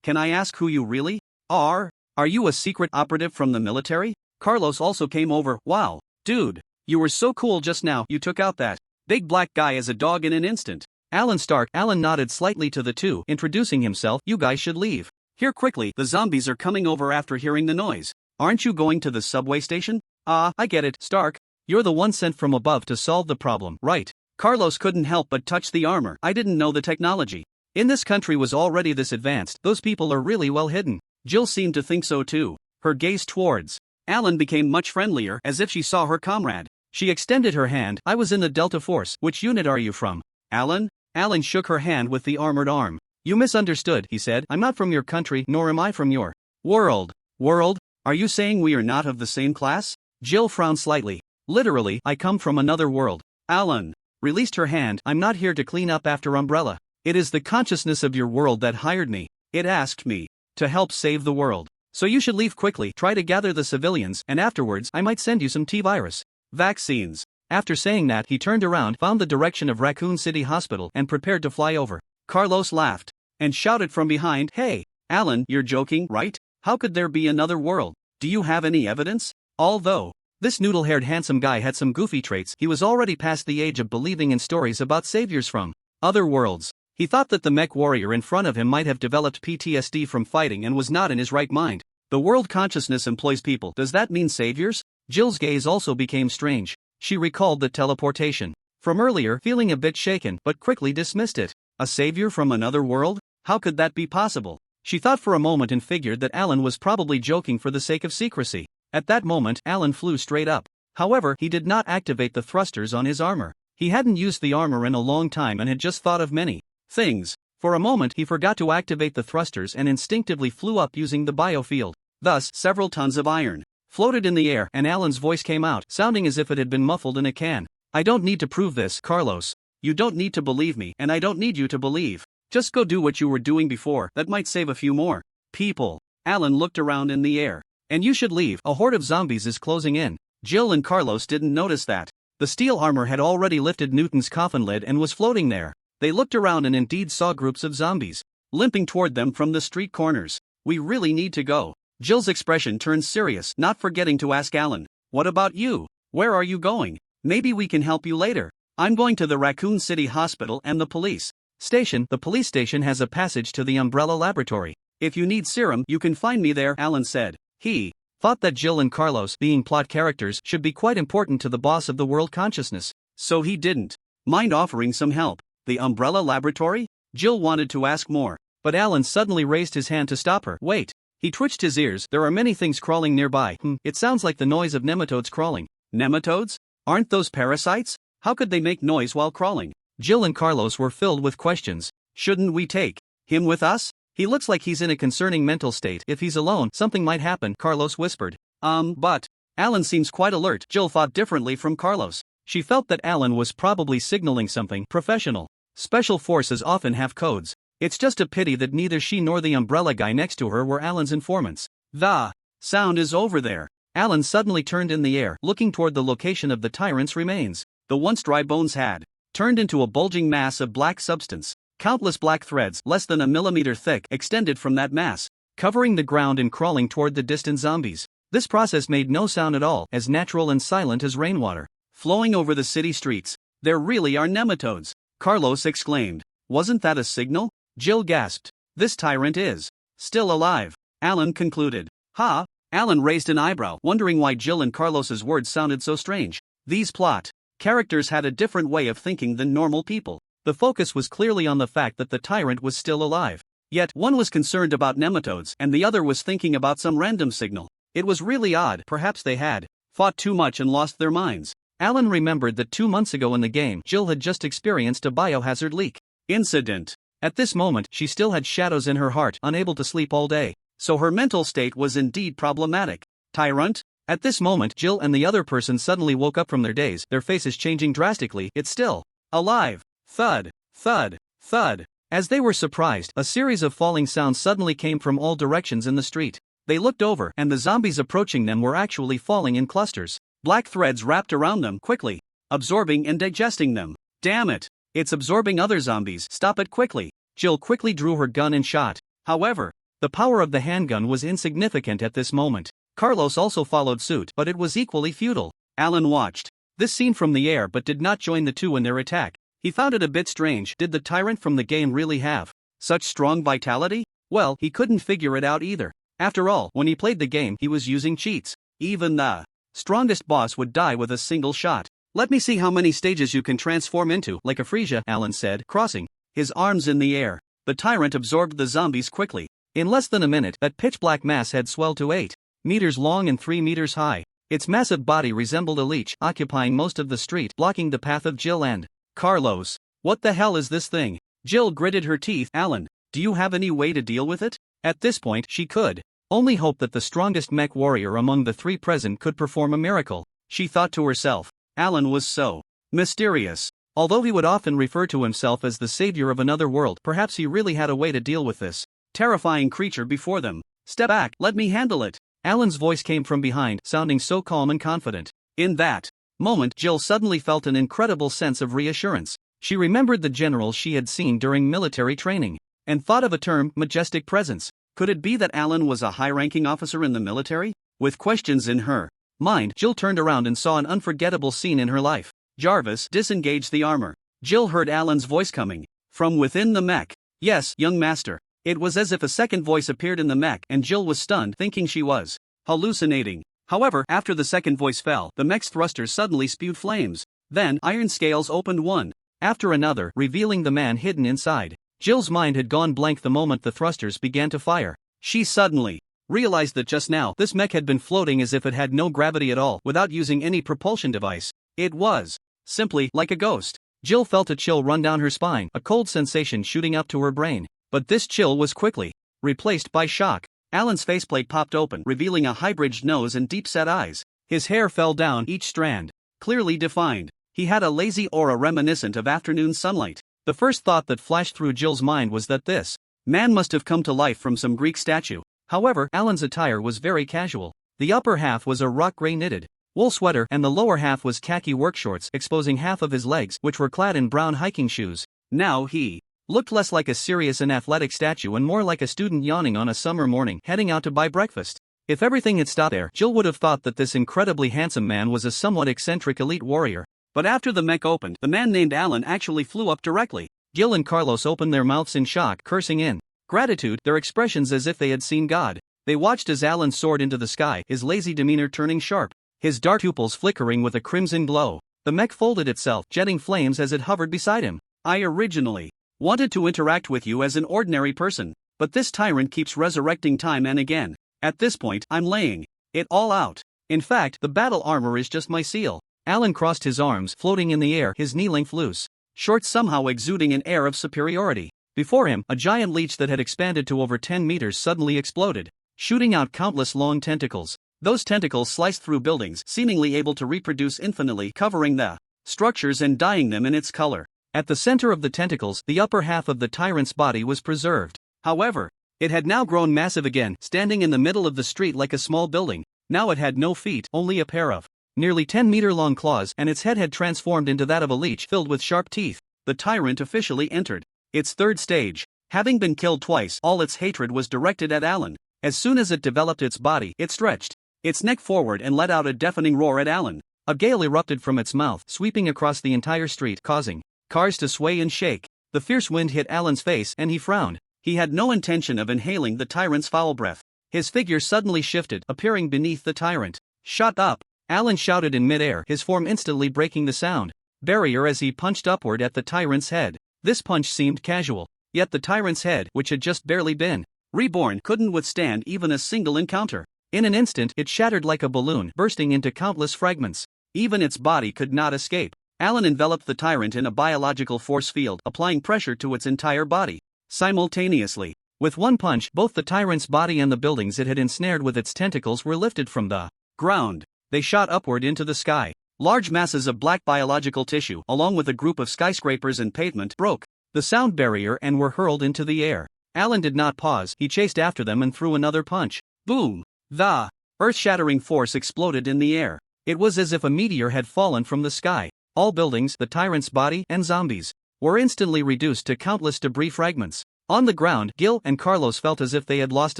Speaker 1: Can I ask who you really are? Are you a secret operative from the military? Carlos also came over. Wow, dude, you were so cool just now. You took out that big black guy as a dog in an instant. Alan Stark. Alan nodded slightly to the two, introducing himself. You guys should leave. Here quickly, the zombies are coming over after hearing the noise. Aren't you going to the subway station? I get it, Stark. You're the one sent from above to solve the problem, right? Carlos couldn't help but touch the armor. I didn't know the technology in this country was already this advanced. Those people are really well hidden. Jill seemed to think so too. Her gaze towards Alan became much friendlier, as if she saw her comrade. She extended her hand. I was in the Delta Force. Which unit are you from? Alan? Alan shook her hand with the armored arm. You misunderstood, he said. I'm not from your country, nor am I from your world. World? Are you saying we are not of the same class? Jill frowned slightly. Literally, I come from another world. Alan released her hand. I'm not here to clean up after Umbrella. It is the consciousness of your world that hired me. It asked me to help save the world. So you should leave quickly, try to gather the civilians, and afterwards I might send you some T-virus vaccines. After saying that, he turned around, found the direction of Raccoon City Hospital, and prepared to fly over. Carlos laughed and shouted from behind, Hey, Alan, you're joking, right? How could there be another world? Do you have any evidence? Although this noodle-haired handsome guy had some goofy traits, he was already past the age of believing in stories about saviors from other worlds. He thought that the mech warrior in front of him might have developed PTSD from fighting and was not in his right mind. The world consciousness employs people. Does that mean saviors? Jill's gaze also became strange. She recalled the teleportation from earlier, feeling a bit shaken, but quickly dismissed it. A savior from another world? How could that be possible? She thought for a moment and figured that Alan was probably joking for the sake of secrecy. At that moment, Alan flew straight up. However, he did not activate the thrusters on his armor. He hadn't used the armor in a long time and had just thought of many things. For a moment, he forgot to activate the thrusters and instinctively flew up using the biofield. Thus, several tons of iron floated in the air, and Alan's voice came out, sounding as if it had been muffled in a can. I don't need to prove this, Carlos. You don't need to believe me, and I don't need you to believe. Just go do what you were doing before. That might save a few more people. Alan looked around in the air. And you should leave. A horde of zombies is closing in. Jill and Carlos didn't notice that. The steel armor had already lifted Newton's coffin lid and was floating there. They looked around and indeed saw groups of zombies limping toward them from the street corners. We really need to go. Jill's expression turned serious, not forgetting to ask Alan, what about you? Where are you going? Maybe we can help you later. I'm going to the Raccoon City Hospital and the police station. The police station has a passage to the Umbrella Laboratory. If you need serum, you can find me there, Alan said. He thought that Jill and Carlos, being plot characters, should be quite important to the boss of the world consciousness. So he didn't mind offering some help. The Umbrella Laboratory? Jill wanted to ask more, but Alan suddenly raised his hand to stop her. Wait. He twitched his ears. There are many things crawling nearby. It sounds like the noise of nematodes crawling. Nematodes? Aren't those parasites? How could they make noise while crawling? Jill and Carlos were filled with questions. Shouldn't we take him with us? He looks like he's in a concerning mental state. If he's alone, something might happen, Carlos whispered. But Alan seems quite alert. Jill thought differently from Carlos. She felt that Alan was probably signaling something professional. Special forces often have codes. It's just a pity that neither she nor the umbrella guy next to her were Alan's informants. The sound is over there. Alan suddenly turned in the air, looking toward the location of the tyrant's remains. The once dry bones had turned into a bulging mass of black substance. Countless black threads, less than a millimeter thick, extended from that mass, covering the ground and crawling toward the distant zombies. This process made no sound at all, as natural and silent as rainwater flowing over the city streets. There really are nematodes, Carlos exclaimed. Wasn't that a signal? Jill gasped. This tyrant is still alive, Alan concluded. Ha! Alan raised an eyebrow, wondering why Jill and Carlos's words sounded so strange. These plot characters had a different way of thinking than normal people. The focus was clearly on the fact that the tyrant was still alive. Yet, one was concerned about nematodes, and the other was thinking about some random signal. It was really odd. Perhaps they had fought too much and lost their minds. Alan remembered that 2 months ago in the game, Jill had just experienced a biohazard leak incident. At this moment, she still had shadows in her heart, unable to sleep all day. So her mental state was indeed problematic. Tyrant? At this moment, Jill and the other person suddenly woke up from their daze, their faces changing drastically. It's still alive. Thud, thud, thud. As they were surprised, a series of falling sounds suddenly came from all directions in the street. They looked over, and the zombies approaching them were actually falling in clusters. Black threads wrapped around them quickly, absorbing and digesting them. Damn it! It's absorbing other zombies. Stop it quickly. Jill quickly drew her gun and shot. However, the power of the handgun was insignificant at this moment. Carlos also followed suit, but it was equally futile. Alan watched this scene from the air but did not join the two in their attack. He found it a bit strange. Did the tyrant from the game really have such strong vitality? Well, he couldn't figure it out either. After all, when he played the game, he was using cheats. Even the strongest boss would die with a single shot. Let me see how many stages you can transform into, like a Frisia, Alan said, crossing his arms in the air. The tyrant absorbed the zombies quickly. In less than a minute, that pitch-black mass had swelled to 8 meters long and 3 meters high. Its massive body resembled a leech, occupying most of the street, blocking the path of Jill and Carlos. What the hell is this thing? Jill gritted her teeth. Alan, do you have any way to deal with it? At this point, she could only hope that the strongest mech warrior among the 3 present could perform a miracle. She thought to herself. Alan was so mysterious. Although he would often refer to himself as the savior of another world, perhaps he really had a way to deal with this terrifying creature before them. Step back, let me handle it. Alan's voice came from behind, sounding so calm and confident. In that moment, Jill suddenly felt an incredible sense of reassurance. She remembered the generals she had seen during military training, and thought of a term, majestic presence. Could it be that Alan was a high-ranking officer in the military? With questions in her mind, Jill turned around and saw an unforgettable scene in her life. Jarvis disengaged the armor. Jill heard Alan's voice coming from within the mech. Yes, young master. It was as if a second voice appeared in the mech, and Jill was stunned, thinking she was hallucinating. However, after the second voice fell, the mech's thrusters suddenly spewed flames. Then, iron scales opened one after another, revealing the man hidden inside. Jill's mind had gone blank the moment the thrusters began to fire. She suddenly realized that just now, this mech had been floating as if it had no gravity at all, without using any propulsion device. It was simply like a ghost. Jill felt a chill run down her spine, a cold sensation shooting up to her brain. But this chill was quickly replaced by shock. Alan's faceplate popped open, revealing a high-bridged nose and deep-set eyes. His hair fell down, each strand clearly defined. He had a lazy aura reminiscent of afternoon sunlight. The first thought that flashed through Jill's mind was that this man must have come to life from some Greek statue. However, Alan's attire was very casual. The upper half was a rock gray knitted wool sweater, and the lower half was khaki work shorts, exposing half of his legs, which were clad in brown hiking shoes. Now he looked less like a serious and athletic statue and more like a student yawning on a summer morning, heading out to buy breakfast. If everything had stopped there, Jill would have thought that this incredibly handsome man was a somewhat eccentric elite warrior. But after the mech opened, the man named Alan actually flew up directly. Jill and Carlos opened their mouths in shock, cursing in gratitude, their expressions as if they had seen God. They watched as Alan soared into the sky, his lazy demeanor turning sharp, his dark pupils flickering with a crimson glow. The mech folded itself, jetting flames as it hovered beside him. I originally wanted to interact with you as an ordinary person, but this tyrant keeps resurrecting time and again. At this point, I'm laying it all out. In fact, the battle armor is just my seal. Alan crossed his arms, floating in the air, his knee-length loose shorts somehow exuding an air of superiority. Before him, a giant leech that had expanded to over 10 meters suddenly exploded, shooting out countless long tentacles. Those tentacles sliced through buildings, seemingly able to reproduce infinitely, covering the structures and dyeing them in its color. At the center of the tentacles, the upper half of the tyrant's body was preserved. However, it had now grown massive again, standing in the middle of the street like a small building. Now it had no feet, only a pair of nearly 10-meter-long claws, and its head had transformed into that of a leech filled with sharp teeth. The tyrant officially entered its third stage. Having been killed twice, all its hatred was directed at Alan. As soon as it developed its body, it stretched its neck forward and let out a deafening roar at Alan. A gale erupted from its mouth, sweeping across the entire street, causing cars to sway and shake. The fierce wind hit Alan's face, and he frowned. He had no intention of inhaling the tyrant's foul breath. His figure suddenly shifted, appearing beneath the tyrant. Shut up! Alan shouted in midair, his form instantly breaking the sound barrier as he punched upward at the tyrant's head. This punch seemed casual, yet the tyrant's head, which had just barely been reborn, couldn't withstand even a single encounter. In an instant, it shattered like a balloon, bursting into countless fragments. Even its body could not escape. Alan enveloped the tyrant in a biological force field, applying pressure to its entire body simultaneously. With one punch, both the tyrant's body and the buildings it had ensnared with its tentacles were lifted from the ground. They shot upward into the sky. Large masses of black biological tissue, along with a group of skyscrapers and pavement, broke the sound barrier and were hurled into the air. Alan did not pause. He chased after them and threw another punch. Boom! The earth-shattering force exploded in the air. It was as if a meteor had fallen from the sky. All buildings, the tyrant's body, and zombies were instantly reduced to countless debris fragments. On the ground, Gil and Carlos felt as if they had lost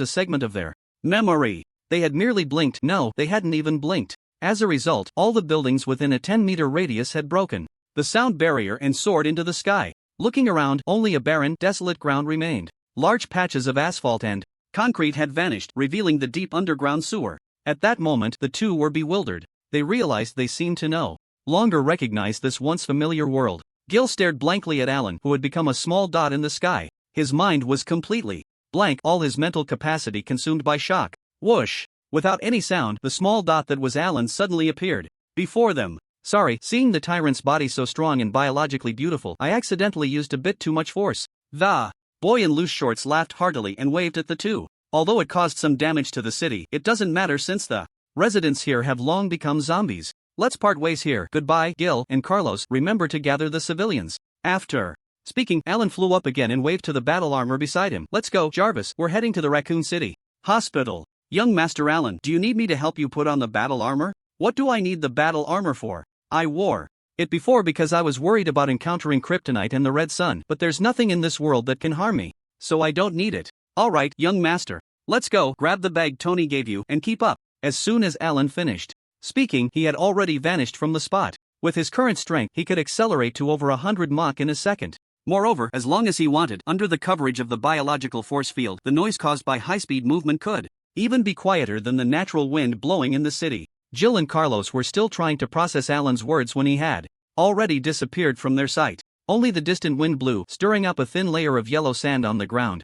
Speaker 1: a segment of their memory. They had merely blinked. No, they hadn't even blinked. As a result, all the buildings within a 10-meter radius had broken. the sound barrier and soared into the sky. Looking around, only a barren, desolate ground remained. Large patches of asphalt and concrete had vanished, revealing the deep underground sewer. At that moment, the two were bewildered. They realized they seemed to no longer recognize this once familiar world. Gil stared blankly at Alan, who had become a small dot in the sky. His mind was completely blank, all his mental capacity consumed by shock. Whoosh! Without any sound, the small dot that was Alan suddenly appeared before them. Sorry, seeing the tyrant's body so strong and biologically beautiful, I accidentally used a bit too much force. The boy in loose shorts laughed heartily and waved at the two. Although it caused some damage to the city, it doesn't matter since the residents here have long become zombies. Let's part ways here. Goodbye, Gil and Carlos. Remember to gather the civilians. After speaking, Alan flew up again and waved to the battle armor beside him. Let's go, Jarvis. We're heading to the Raccoon City Hospital. Young Master Alan, do you need me to help you put on the battle armor? What do I need the battle armor for? I wore it before because I was worried about encountering kryptonite and the red sun, but there's nothing in this world that can harm me, so I don't need it. Alright, young master. Let's go. Grab the bag Tony gave you and keep up. As soon as Alan finished speaking, he had already vanished from the spot. With his current strength, he could accelerate to over 100 Mach in a second. Moreover, as long as he wanted, under the coverage of the biological force field, the noise caused by high-speed movement could even be quieter than the natural wind blowing in the city. Jill and Carlos were still trying to process Alan's words when he had already disappeared from their sight. Only the distant wind blew, stirring up a thin layer of yellow sand on the ground.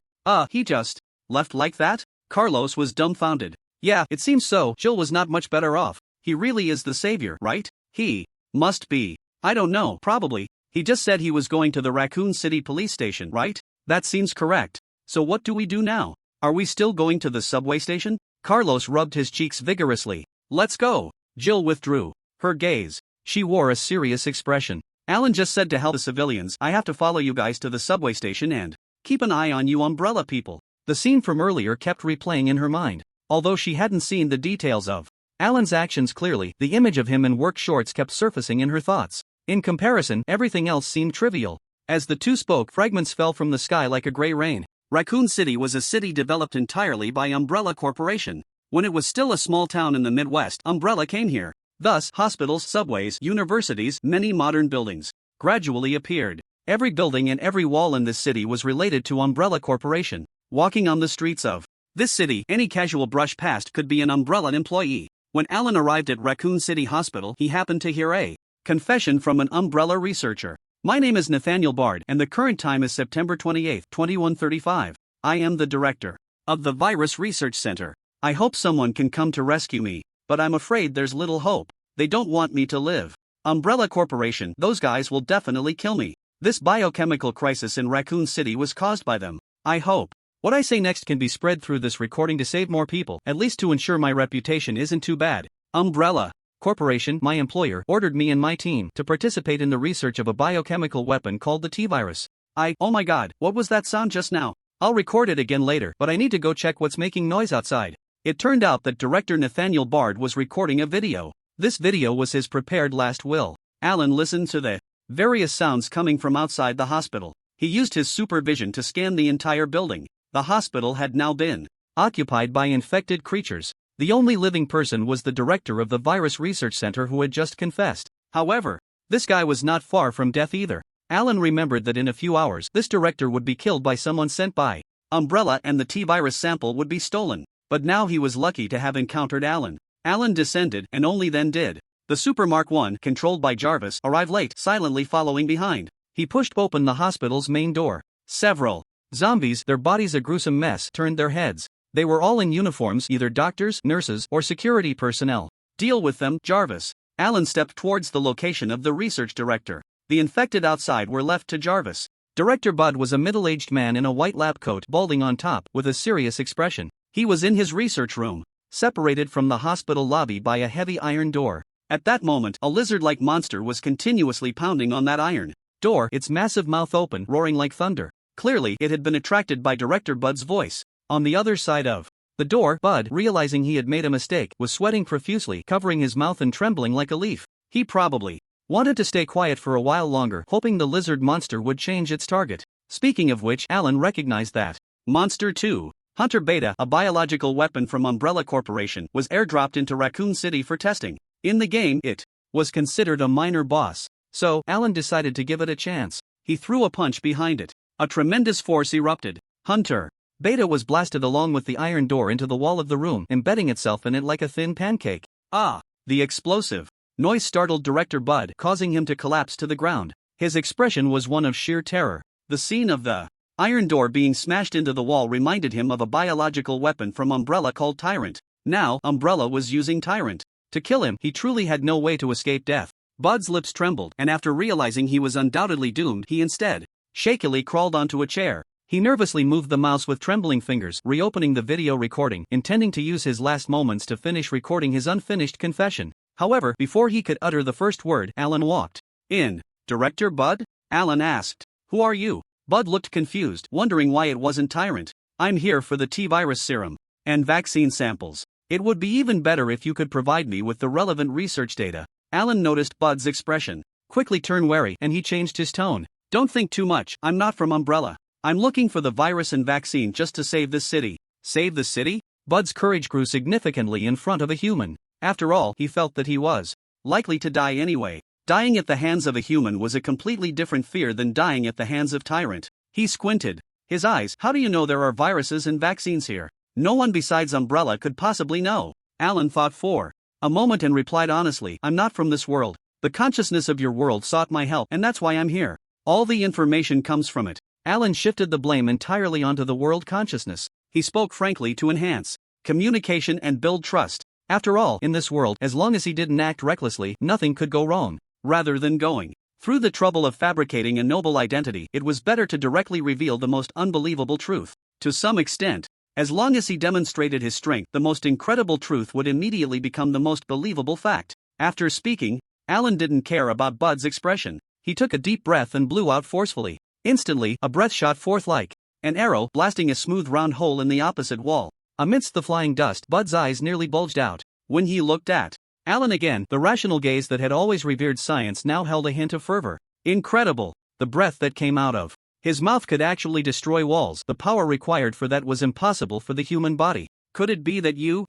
Speaker 1: He just left like that? Carlos was dumbfounded. Yeah, it seems so. Jill was not much better off. He really is the savior, right? He must be. I don't know, probably. He just said he was going to the Raccoon City police station, right? That seems correct. So what do we do now? Are we still going to the subway station? Carlos rubbed his cheeks vigorously. Let's go. Jill withdrew her gaze. She wore a serious expression. Alan just said to help the civilians. I have to follow you guys to the subway station and keep an eye on you umbrella people. The scene from earlier kept replaying in her mind. Although she hadn't seen the details of Alan's actions clearly, the image of him in work shorts kept surfacing in her thoughts. In comparison, everything else seemed trivial. As the two spoke, fragments fell from the sky like a gray rain. Raccoon City was a city developed entirely by Umbrella Corporation. When it was still a small town in the Midwest, Umbrella came here. Thus, hospitals, subways, universities, many modern buildings gradually appeared. Every building and every wall in this city was related to Umbrella Corporation. Walking on the streets of this city, any casual brush past could be an Umbrella employee. When Alan arrived at Raccoon City Hospital, he happened to hear a confession from an Umbrella researcher. My name is Nathaniel Bard, and the current time is September 28, 2135. I am the director of the Virus Research Center. I hope someone can come to rescue me, but I'm afraid there's little hope. They don't want me to live. Umbrella Corporation, those guys will definitely kill me. This biochemical crisis in Raccoon City was caused by them. I hope what I say next can be spread through this recording to save more people, at least to ensure my reputation isn't too bad. Umbrella Corporation, my employer, ordered me and my team to participate in the research of a biochemical weapon called the T-virus. Oh my god, what was that sound just now? I'll record it again later, but I need to go check what's making noise outside. It turned out that director Nathaniel Bard was recording a video. This video was his prepared last will. Alan listened to the various sounds coming from outside the hospital. He used his supervision to scan the entire building. The hospital had now been occupied by infected creatures. The only living person was the director of the Virus Research Center who had just confessed. However, this guy was not far from death either. Alan remembered that in a few hours, this director would be killed by someone sent by Umbrella and the T-virus sample would be stolen. But now he was lucky to have encountered Alan. Alan descended, and only then did the Super Mark I, controlled by Jarvis, arrive late, silently following behind. He pushed open the hospital's main door. Several zombies, their bodies a gruesome mess, turned their heads. They were all in uniforms, either doctors, nurses, or security personnel. Deal with them, Jarvis. Alan stepped towards the location of the research director. The infected outside were left to Jarvis. Director Bud was a middle-aged man in a white lab coat, balding on top, with a serious expression. He was in his research room, separated from the hospital lobby by a heavy iron door. At that moment, a lizard-like monster was continuously pounding on that iron door, its massive mouth open, roaring like thunder. Clearly, it had been attracted by Director Bud's voice. On the other side of the door, Bud, realizing he had made a mistake, was sweating profusely, covering his mouth and trembling like a leaf. He probably wanted to stay quiet for a while longer, hoping the lizard monster would change its target. Speaking of which, Alan recognized that monster too. Hunter Beta, a biological weapon from Umbrella Corporation, was airdropped into Raccoon City for testing. In the game, it was considered a minor boss. So, Alan decided to give it a chance. He threw a punch behind it. A tremendous force erupted. Hunter. Beta was blasted along with the iron door into the wall of the room, embedding itself in it like a thin pancake. Ah! The explosive noise startled Director Bud, causing him to collapse to the ground. His expression was one of sheer terror. The scene of the iron door being smashed into the wall reminded him of a biological weapon from Umbrella called Tyrant. Now, Umbrella was using Tyrant. To kill him, he truly had no way to escape death. Bud's lips trembled, and after realizing he was undoubtedly doomed, he instead shakily crawled onto a chair. He nervously moved the mouse with trembling fingers, reopening the video recording, intending to use his last moments to finish recording his unfinished confession. However, before he could utter the first word, Alan walked in. Director Bud? Alan asked. Who are you? Bud looked confused, wondering why it wasn't Tyrant. I'm here for the T-virus serum and vaccine samples. It would be even better if you could provide me with the relevant research data. Alan noticed Bud's expression, quickly turned wary, and he changed his tone. Don't think too much, I'm not from Umbrella. I'm looking for the virus and vaccine just to save this city. Save the city? Bud's courage grew significantly in front of a human. After all, he felt that he was likely to die anyway. Dying at the hands of a human was a completely different fear than dying at the hands of Tyrant. He squinted his eyes. How do you know there are viruses and vaccines here? No one besides Umbrella could possibly know. Alan thought for a moment and replied honestly, I'm not from this world. The consciousness of your world sought my help, and that's why I'm here. All the information comes from it. Alan shifted the blame entirely onto the world consciousness. He spoke frankly to enhance communication and build trust. After all, in this world, as long as he didn't act recklessly, nothing could go wrong. Rather than going through the trouble of fabricating a noble identity, it was better to directly reveal the most unbelievable truth. To some extent, as long as he demonstrated his strength, the most incredible truth would immediately become the most believable fact. After speaking, Alan didn't care about Bud's expression. He took a deep breath and blew out forcefully. Instantly, a breath shot forth like an arrow, blasting a smooth round hole in the opposite wall. Amidst the flying dust, Bud's eyes nearly bulged out. When he looked at Alan again, the rational gaze that had always revered science now held a hint of fervor. Incredible! The breath that came out of his mouth could actually destroy walls. The power required for that was impossible for the human body. Could it be that you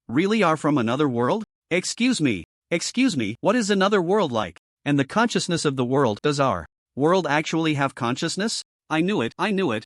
Speaker 1: really are from another world? Excuse me, what is another world like? And the consciousness of the world, does our world actually have consciousness? I knew it,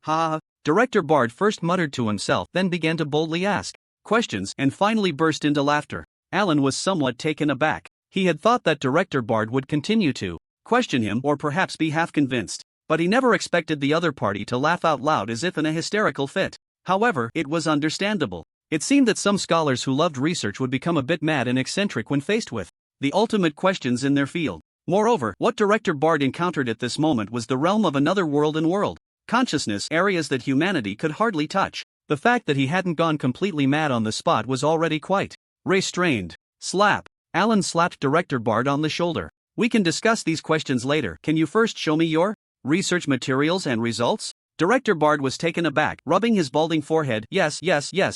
Speaker 1: ha. Director Bard first muttered to himself, then began to boldly ask questions, and finally burst into laughter. Alan was somewhat taken aback. He had thought that Director Bard would continue to question him, or perhaps be half convinced. But he never expected the other party to laugh out loud as if in a hysterical fit. However, it was understandable. It seemed that some scholars who loved research would become a bit mad and eccentric when faced with the ultimate questions in their field. Moreover, what Director Bard encountered at this moment was the realm of another world and world consciousness, areas that humanity could hardly touch. The fact that he hadn't gone completely mad on the spot was already quite restrained. Slap. Alan slapped Director Bard on the shoulder. We can discuss these questions later. Can you first show me your research materials and results? Director Bard was taken aback, rubbing his balding forehead. Yes,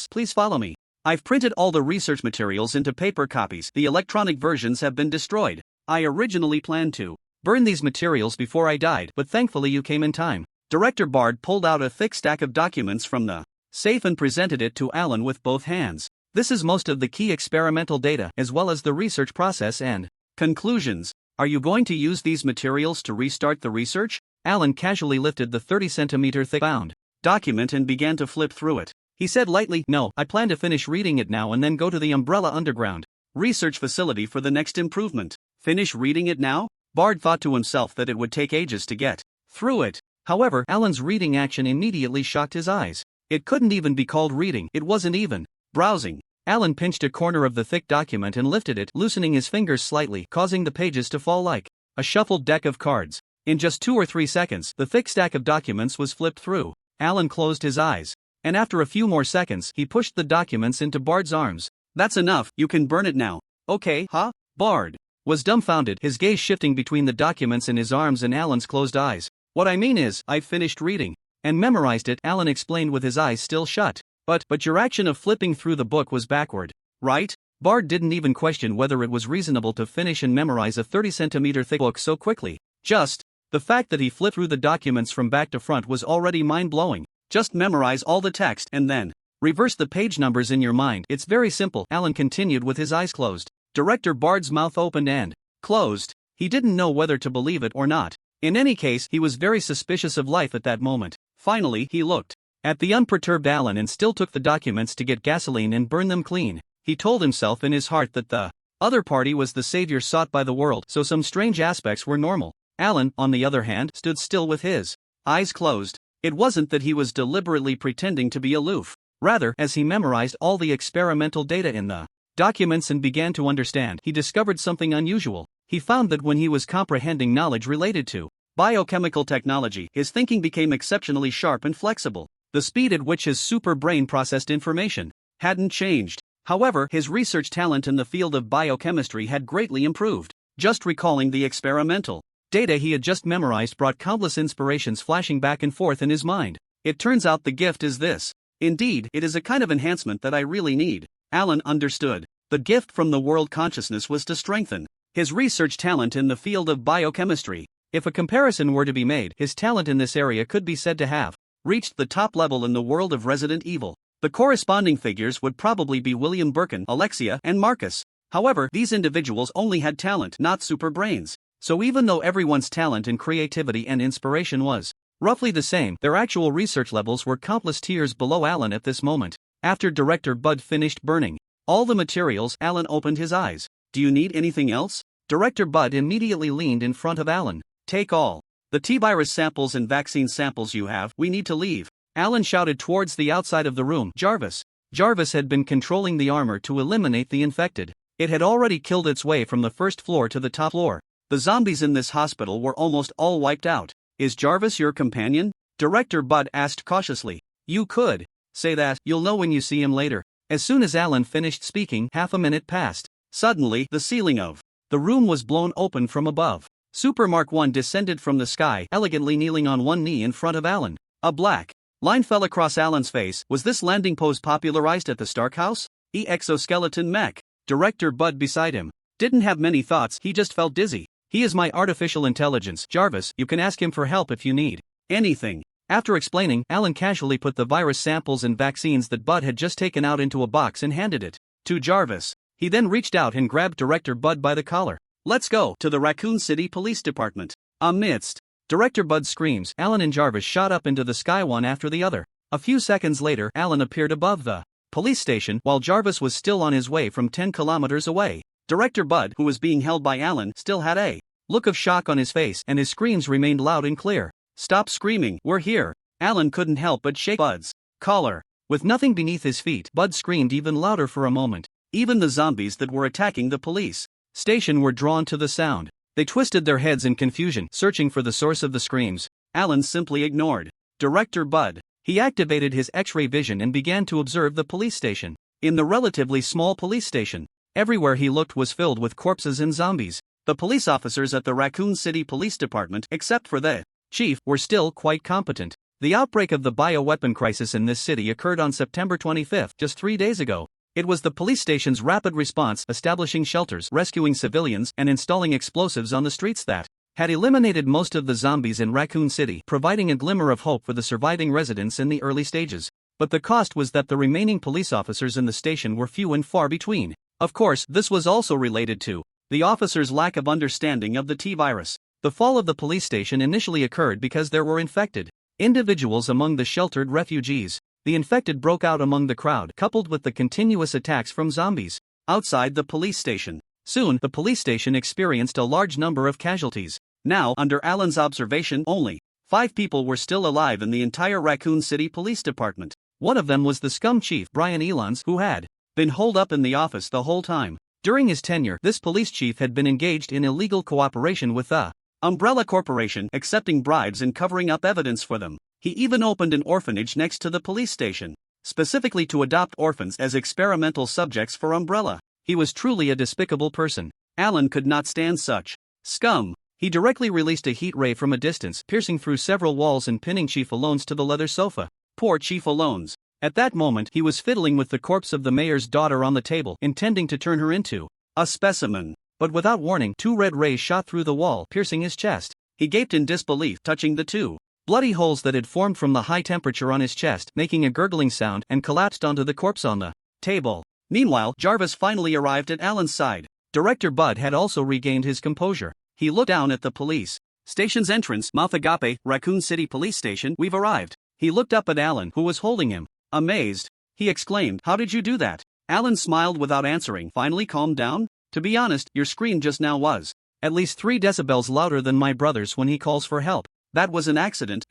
Speaker 1: please follow me. I've printed all the research materials into paper copies. The electronic versions have been destroyed. I originally planned to burn these materials before I died, but thankfully you came in time. Director Bard pulled out a thick stack of documents from the safe and presented it to Alan with both hands. This is most of the key experimental data, as well as the research process and conclusions. Are you going to use these materials to restart the research? Alan casually lifted the 30-centimeter thick bound document and began to flip through it. He said lightly, no, I plan to finish reading it now and then go to the Umbrella Underground research facility for the next improvement. Finish reading it now? Bard thought to himself that it would take ages to get through it. However, Alan's reading action immediately shocked his eyes. It couldn't even be called reading, it wasn't even browsing. Alan pinched a corner of the thick document and lifted it, loosening his fingers slightly, causing the pages to fall like a shuffled deck of cards. In just 2 or 3 seconds, the thick stack of documents was flipped through. Alan closed his eyes, and after a few more seconds, he pushed the documents into Bard's arms. That's enough, you can burn it now. Okay, huh? Bard was dumbfounded, his gaze shifting between the documents in his arms and Alan's closed eyes. What I mean is, I've finished reading and memorized it, Alan explained with his eyes still shut. But your action of flipping through the book was backward, right? Bard didn't even question whether it was reasonable to finish and memorize a 30-centimeter thick book so quickly. Just the fact that he flipped through the documents from back to front was already mind-blowing. Just memorize all the text and then reverse the page numbers in your mind. It's very simple, Alan continued with his eyes closed. Director Bard's mouth opened and closed. He didn't know whether to believe it or not. In any case, he was very suspicious of life at that moment. Finally, he looked at the unperturbed Alan and still took the documents to get gasoline and burn them clean. He told himself in his heart that the other party was the savior sought by the world, so some strange aspects were normal. Alan, on the other hand, stood still with his eyes closed. It wasn't that he was deliberately pretending to be aloof. Rather, as he memorized all the experimental data in the documents and began to understand, he discovered something unusual. He found that when he was comprehending knowledge related to biochemical technology, his thinking became exceptionally sharp and flexible. The speed at which his super brain processed information hadn't changed. However, his research talent in the field of biochemistry had greatly improved. Just recalling the experimental data he had just memorized brought countless inspirations flashing back and forth in his mind. It turns out the gift is this. Indeed, it is a kind of enhancement that I really need. Alan understood. The gift from the world consciousness was to strengthen his research talent in the field of biochemistry. If a comparison were to be made, his talent in this area could be said to have reached the top level in the world of Resident Evil. The corresponding figures would probably be William Birkin, Alexia, and Marcus. However, these individuals only had talent, not super brains. So even though everyone's talent in creativity and inspiration was roughly the same, their actual research levels were countless tiers below Alan at this moment. After Director Bud finished burning all the materials, Alan opened his eyes. Do you need anything else? Director Bud immediately leaned in front of Alan. Take all the T-virus samples and vaccine samples you have, we need to leave. Alan shouted towards the outside of the room. Jarvis. Jarvis had been controlling the armor to eliminate the infected. It had already killed its way from the first floor to the top floor. The zombies in this hospital were almost all wiped out. Is Jarvis your companion? Director Bud asked cautiously. You could say that, you'll know when you see him later. As soon as Alan finished speaking, half a minute passed. Suddenly, the ceiling of the room was blown open from above. Super Mark I descended from the sky, elegantly kneeling on one knee in front of Alan. A black line fell across Alan's face. Was this landing pose popularized at the Stark House? Exoskeleton mech. Director Bud beside him didn't have many thoughts, he just felt dizzy. He is my artificial intelligence, Jarvis. You can ask him for help if you need anything. After explaining, Alan casually put the virus samples and vaccines that Bud had just taken out into a box and handed it to Jarvis. He then reached out and grabbed Director Bud by the collar. Let's go to the Raccoon City Police Department. Amidst Director Bud's screams, Alan and Jarvis shot up into the sky one after the other. A few seconds later, Alan appeared above the police station while Jarvis was still on his way from 10 kilometers away. Director Bud, who was being held by Alan, still had a look of shock on his face, and his screams remained loud and clear. Stop screaming, we're here. Alan couldn't help but shake Bud's collar. With nothing beneath his feet, Bud screamed even louder for a moment. Even the zombies that were attacking the police station were drawn to the sound. They twisted their heads in confusion, searching for the source of the screams. Alan simply ignored Director Bud. He activated his X-ray vision and began to observe the police station. In the relatively small police station, everywhere he looked was filled with corpses and zombies. The police officers at the Raccoon City Police Department, except for the chief, were still quite competent. The outbreak of the bioweapon crisis in this city occurred on September 25, just 3 days ago. It was the police station's rapid response, establishing shelters, rescuing civilians, and installing explosives on the streets that had eliminated most of the zombies in Raccoon City, providing a glimmer of hope for the surviving residents in the early stages. But the cost was that the remaining police officers in the station were few and far between. Of course, this was also related to the officers' lack of understanding of the T-virus. The fall of the police station initially occurred because there were infected individuals among the sheltered refugees. The infected broke out among the crowd, coupled with the continuous attacks from zombies outside the police station. Soon, the police station experienced a large number of casualties. Now, under Alan's observation, only 5 people were still alive in the entire Raccoon City Police Department. One of them was the scum chief, Brian Elons, who had been holed up in the office the whole time. During his tenure, this police chief had been engaged in illegal cooperation with the Umbrella Corporation, accepting bribes and covering up evidence for them. He even opened an orphanage next to the police station, specifically to adopt orphans as experimental subjects for Umbrella. He was truly a despicable person. Alan could not stand such scum. He directly released a heat ray from a distance, piercing through several walls and pinning Chief Alones to the leather sofa. Poor Chief Alones. At that moment, he was fiddling with the corpse of the mayor's daughter on the table, intending to turn her into a specimen. But without warning, 2 red rays shot through the wall, piercing his chest. He gaped in disbelief, touching the 2 bloody holes that had formed from the high temperature on his chest, making a gurgling sound, and collapsed onto the corpse on the table. Meanwhile, Jarvis finally arrived at Alan's side. Director Bud had also regained his composure. He looked down at the police station's entrance. Mouth Agape, Raccoon City Police Station. We've arrived. He looked up at Alan, who was holding him. Amazed, he exclaimed, "How did you do that?" Alan smiled without answering. "Finally calmed down? To be honest, your scream just now was at least 3 decibels louder than my brother's when he calls for help. That was an accident.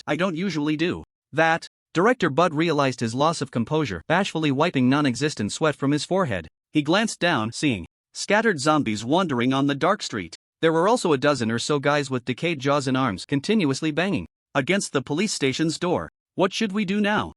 Speaker 1: I don't usually do that." Director Bud realized his loss of composure, bashfully wiping non-existent sweat from his forehead. He glanced down, seeing scattered zombies wandering on the dark street. There were also a dozen or so guys with decayed jaws and arms continuously banging against the police station's door. "What should we do now?"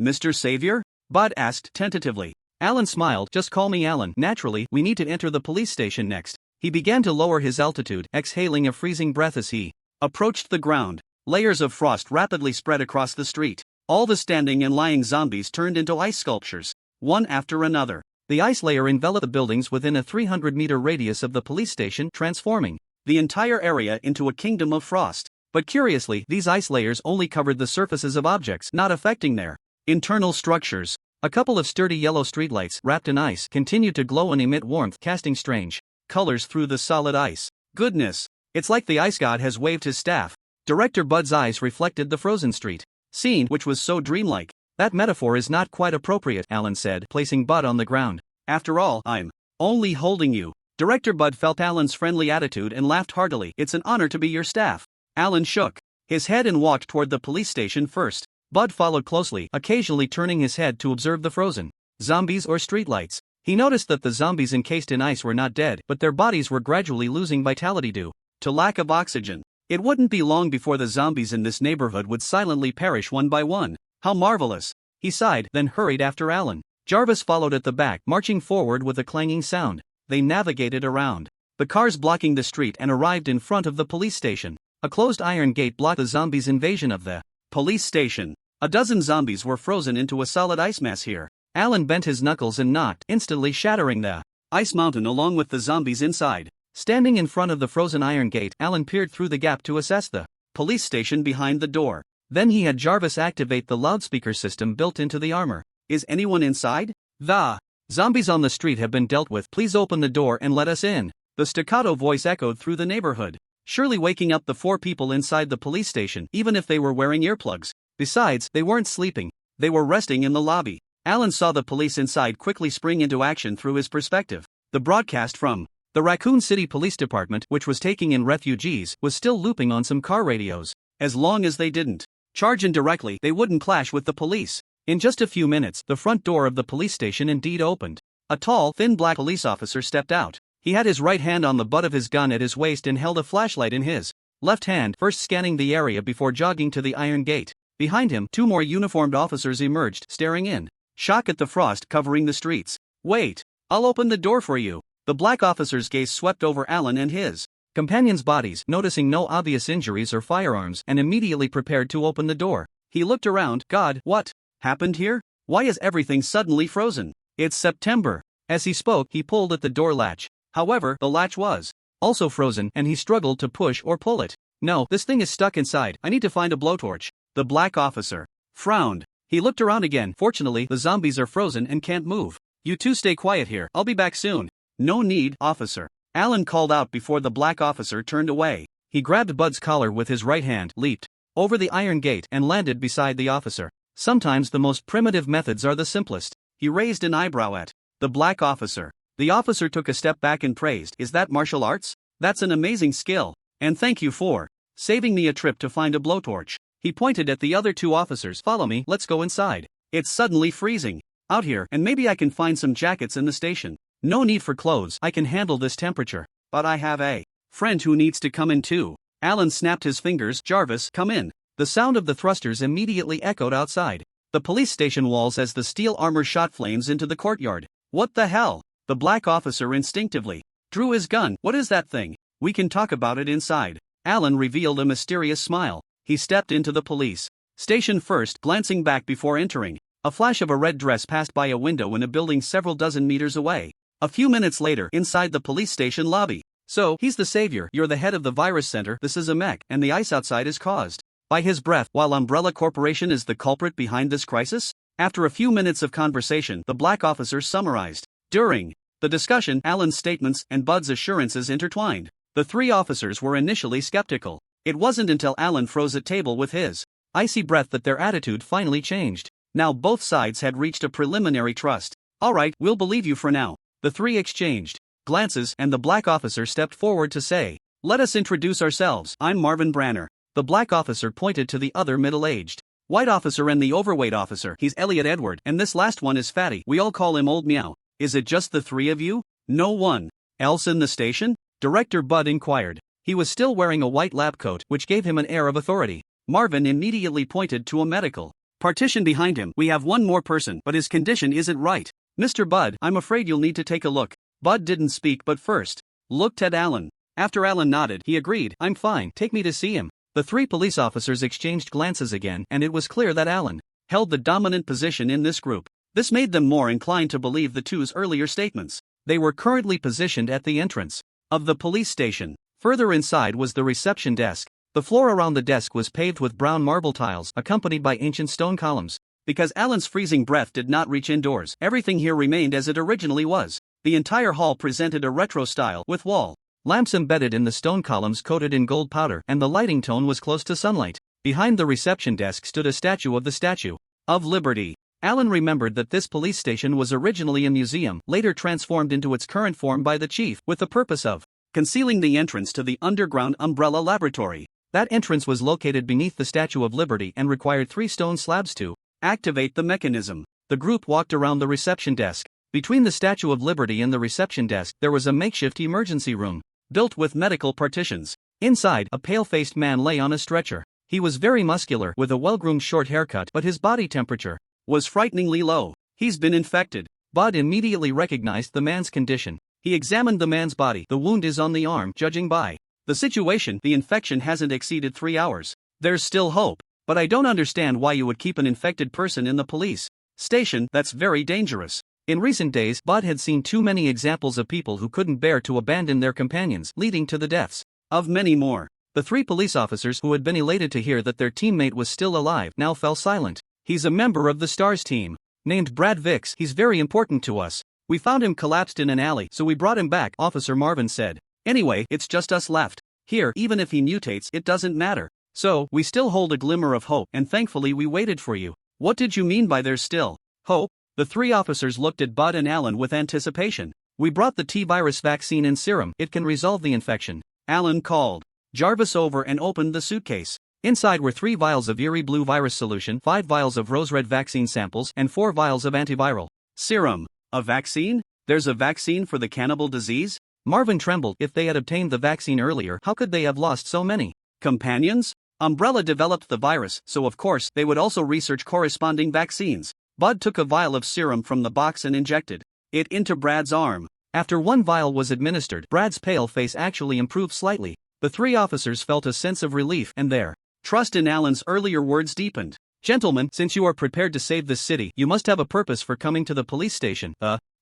Speaker 1: Mr. Savior?" Bud asked tentatively. Alan smiled. "Just call me Alan. Naturally, we need to enter the police station next." He began to lower his altitude, exhaling a freezing breath as he approached the ground. Layers of frost rapidly spread across the street. All the standing and lying zombies turned into ice sculptures, one after another. The ice layer enveloped the buildings within a 300-meter radius of the police station, transforming the entire area into a kingdom of frost. But curiously, these ice layers only covered the surfaces of objects, not affecting their internal structures. A couple of sturdy yellow streetlights, wrapped in ice, continued to glow and emit warmth, casting strange colors through the solid ice. "Goodness, it's like the ice god has waved his staff." Director Bud's eyes reflected the frozen street scene, which was so dreamlike. "That metaphor is not quite appropriate," Alan said, placing Bud on the ground. "After all, I'm only holding you." Director Bud felt Alan's friendly attitude and laughed heartily. "It's an honor to be your staff." Alan shook his head and walked toward the police station first. Bud followed closely, occasionally turning his head to observe the frozen zombies or streetlights. He noticed that the zombies encased in ice were not dead, but their bodies were gradually losing vitality due to lack of oxygen. It wouldn't be long before the zombies in this neighborhood would silently perish one by one. "How marvelous," he sighed, then hurried after Alan. Jarvis followed at the back, marching forward with a clanging sound. They navigated around the cars blocking the street and arrived in front of the police station. A closed iron gate blocked the zombies' invasion of the police station. A dozen zombies were frozen into a solid ice mass here. Alan bent his knuckles and knocked, instantly shattering the ice mountain along with the zombies inside. Standing in front of the frozen iron gate, Alan peered through the gap to assess the police station behind the door. Then he had Jarvis activate the loudspeaker system built into the armor. "Is anyone inside? The zombies on the street have been dealt with. Please open the door and let us in." The staccato voice echoed through the neighborhood, surely waking up the 4 people inside the police station, even if they were wearing earplugs. Besides, they weren't sleeping. They were resting in the lobby. Alan saw the police inside quickly spring into action through his perspective. The broadcast from the Raccoon City Police Department, which was taking in refugees, was still looping on some car radios. As long as they didn't charge in directly, they wouldn't clash with the police. In just a few minutes, the front door of the police station indeed opened. A tall, thin black police officer stepped out. He had his right hand on the butt of his gun at his waist and held a flashlight in his left hand, first scanning the area before jogging to the iron gate. Behind him, 2 more uniformed officers emerged, staring in shock at the frost covering the streets. "Wait, I'll open the door for you." The black officer's gaze swept over Alan and his companions' bodies, noticing no obvious injuries or firearms, and immediately prepared to open the door. He looked around. "God, what happened here? Why is everything suddenly frozen? It's September." As he spoke, he pulled at the door latch. However, the latch was also frozen, and he struggled to push or pull it. "No, this thing is stuck inside. I need to find a blowtorch." The black officer frowned. He looked around again. "Fortunately, the zombies are frozen and can't move. You two stay quiet here. I'll be back soon." "No need, officer," Alan called out before the black officer turned away. He grabbed Bud's collar with his right hand, leaped over the iron gate, and landed beside the officer. Sometimes the most primitive methods are the simplest. He raised an eyebrow at the black officer. The officer took a step back and praised. "Is that martial arts? That's an amazing skill. And thank you for saving me a trip to find a blowtorch." He pointed at the other 2 officers. "Follow me, let's go inside. It's suddenly freezing out here, and maybe I can find some jackets in the station." "No need for clothes. I can handle this temperature." "But I have a friend who needs to come in too." Alan snapped his fingers. "Jarvis, come in." The sound of the thrusters immediately echoed outside the police station walls as the steel armor shot flames into the courtyard. "What the hell?" The black officer instinctively drew his gun. "What is that thing?" "We can talk about it inside." Alan revealed a mysterious smile. He stepped into the police station first, glancing back before entering. A flash of a red dress passed by a window in a building several dozen meters away. A few minutes later, inside the police station lobby. "So, he's the savior. You're the head of the virus center. This is a mech, and the ice outside is caused by his breath, while Umbrella Corporation is the culprit behind this crisis?" After a few minutes of conversation, the black officer summarized. During the discussion, Alan's statements and Bud's assurances intertwined. The three officers were initially skeptical. It wasn't until Alan froze at table with his icy breath that their attitude finally changed. Now both sides had reached a preliminary trust. "Alright, we'll believe you for now." The three exchanged glances, and the black officer stepped forward to say, "Let us introduce ourselves. I'm Marvin Branner." The black officer pointed to the other middle-aged white officer and the overweight officer. "He's Elliot Edward, and this last one is Fatty. We all call him Old Meow." "Is it just the three of you? No one else in the station?" Director Bud inquired. He was still wearing a white lab coat, which gave him an air of authority. Marvin immediately pointed to a medical partition behind him. "We have one more person, but his condition isn't right. Mr. Bud, I'm afraid you'll need to take a look." Bud didn't speak but first looked at Alan. After Alan nodded, he agreed, "I'm fine, take me to see him." The three police officers exchanged glances again, and it was clear that Alan held the dominant position in this group. This made them more inclined to believe the two's earlier statements. They were currently positioned at the entrance of the police station. Further inside was the reception desk. The floor around the desk was paved with brown marble tiles, accompanied by ancient stone columns. Because Alan's freezing breath did not reach indoors, everything here remained as it originally was. The entire hall presented a retro style, with wall lamps embedded in the stone columns coated in gold powder, and the lighting tone was close to sunlight. Behind the reception desk stood a statue of the Statue of Liberty. Alan remembered that this police station was originally a museum, later transformed into its current form by the chief, with the purpose of concealing the entrance to the underground Umbrella Laboratory. That entrance was located beneath the Statue of Liberty and required 3 stone slabs to activate the mechanism. The group walked around the reception desk. Between the Statue of Liberty and the reception desk, there was a makeshift emergency room, built with medical partitions. Inside, a pale-faced man lay on a stretcher. He was very muscular, with a well-groomed short haircut, but his body temperature was frighteningly low. "He's been infected." Bud immediately recognized the man's condition. He examined the man's body. "The wound is on the arm. Judging by the situation, the infection hasn't exceeded 3 hours. There's still hope. But I don't understand why you would keep an infected person in the police station. That's very dangerous." In recent days, Bud had seen too many examples of people who couldn't bear to abandon their companions, leading to the deaths of many more. The 3 police officers, who had been elated to hear that their teammate was still alive, now fell silent. "He's a member of the STARS team, named Brad Vicks. He's very important to us. We found him collapsed in an alley, so we brought him back," Officer Marvin said. "Anyway, it's just us left here. Even if he mutates, it doesn't matter. So, we still hold a glimmer of hope, and thankfully we waited for you." "What did you mean by there's still hope?" The 3 officers looked at Bud and Alan with anticipation. "We brought the T-virus vaccine and serum. It can resolve the infection." Alan called Jarvis over and opened the suitcase. Inside were 3 vials of Erie Blue virus solution, 5 vials of Rose Red vaccine samples, and 4 vials of antiviral serum. "A vaccine? There's a vaccine for the cannibal disease?" Marvin trembled. If they had obtained the vaccine earlier, how could they have lost so many companions? Umbrella developed the virus, so of course, they would also research corresponding vaccines. Bud took a vial of serum from the box and injected it into Brad's arm. After 1 vial was administered, Brad's pale face actually improved slightly. The 3 officers felt a sense of relief, and their trust in Alan's earlier words deepened. "Gentlemen, since you are prepared to save this city, you must have a purpose for coming to the police station."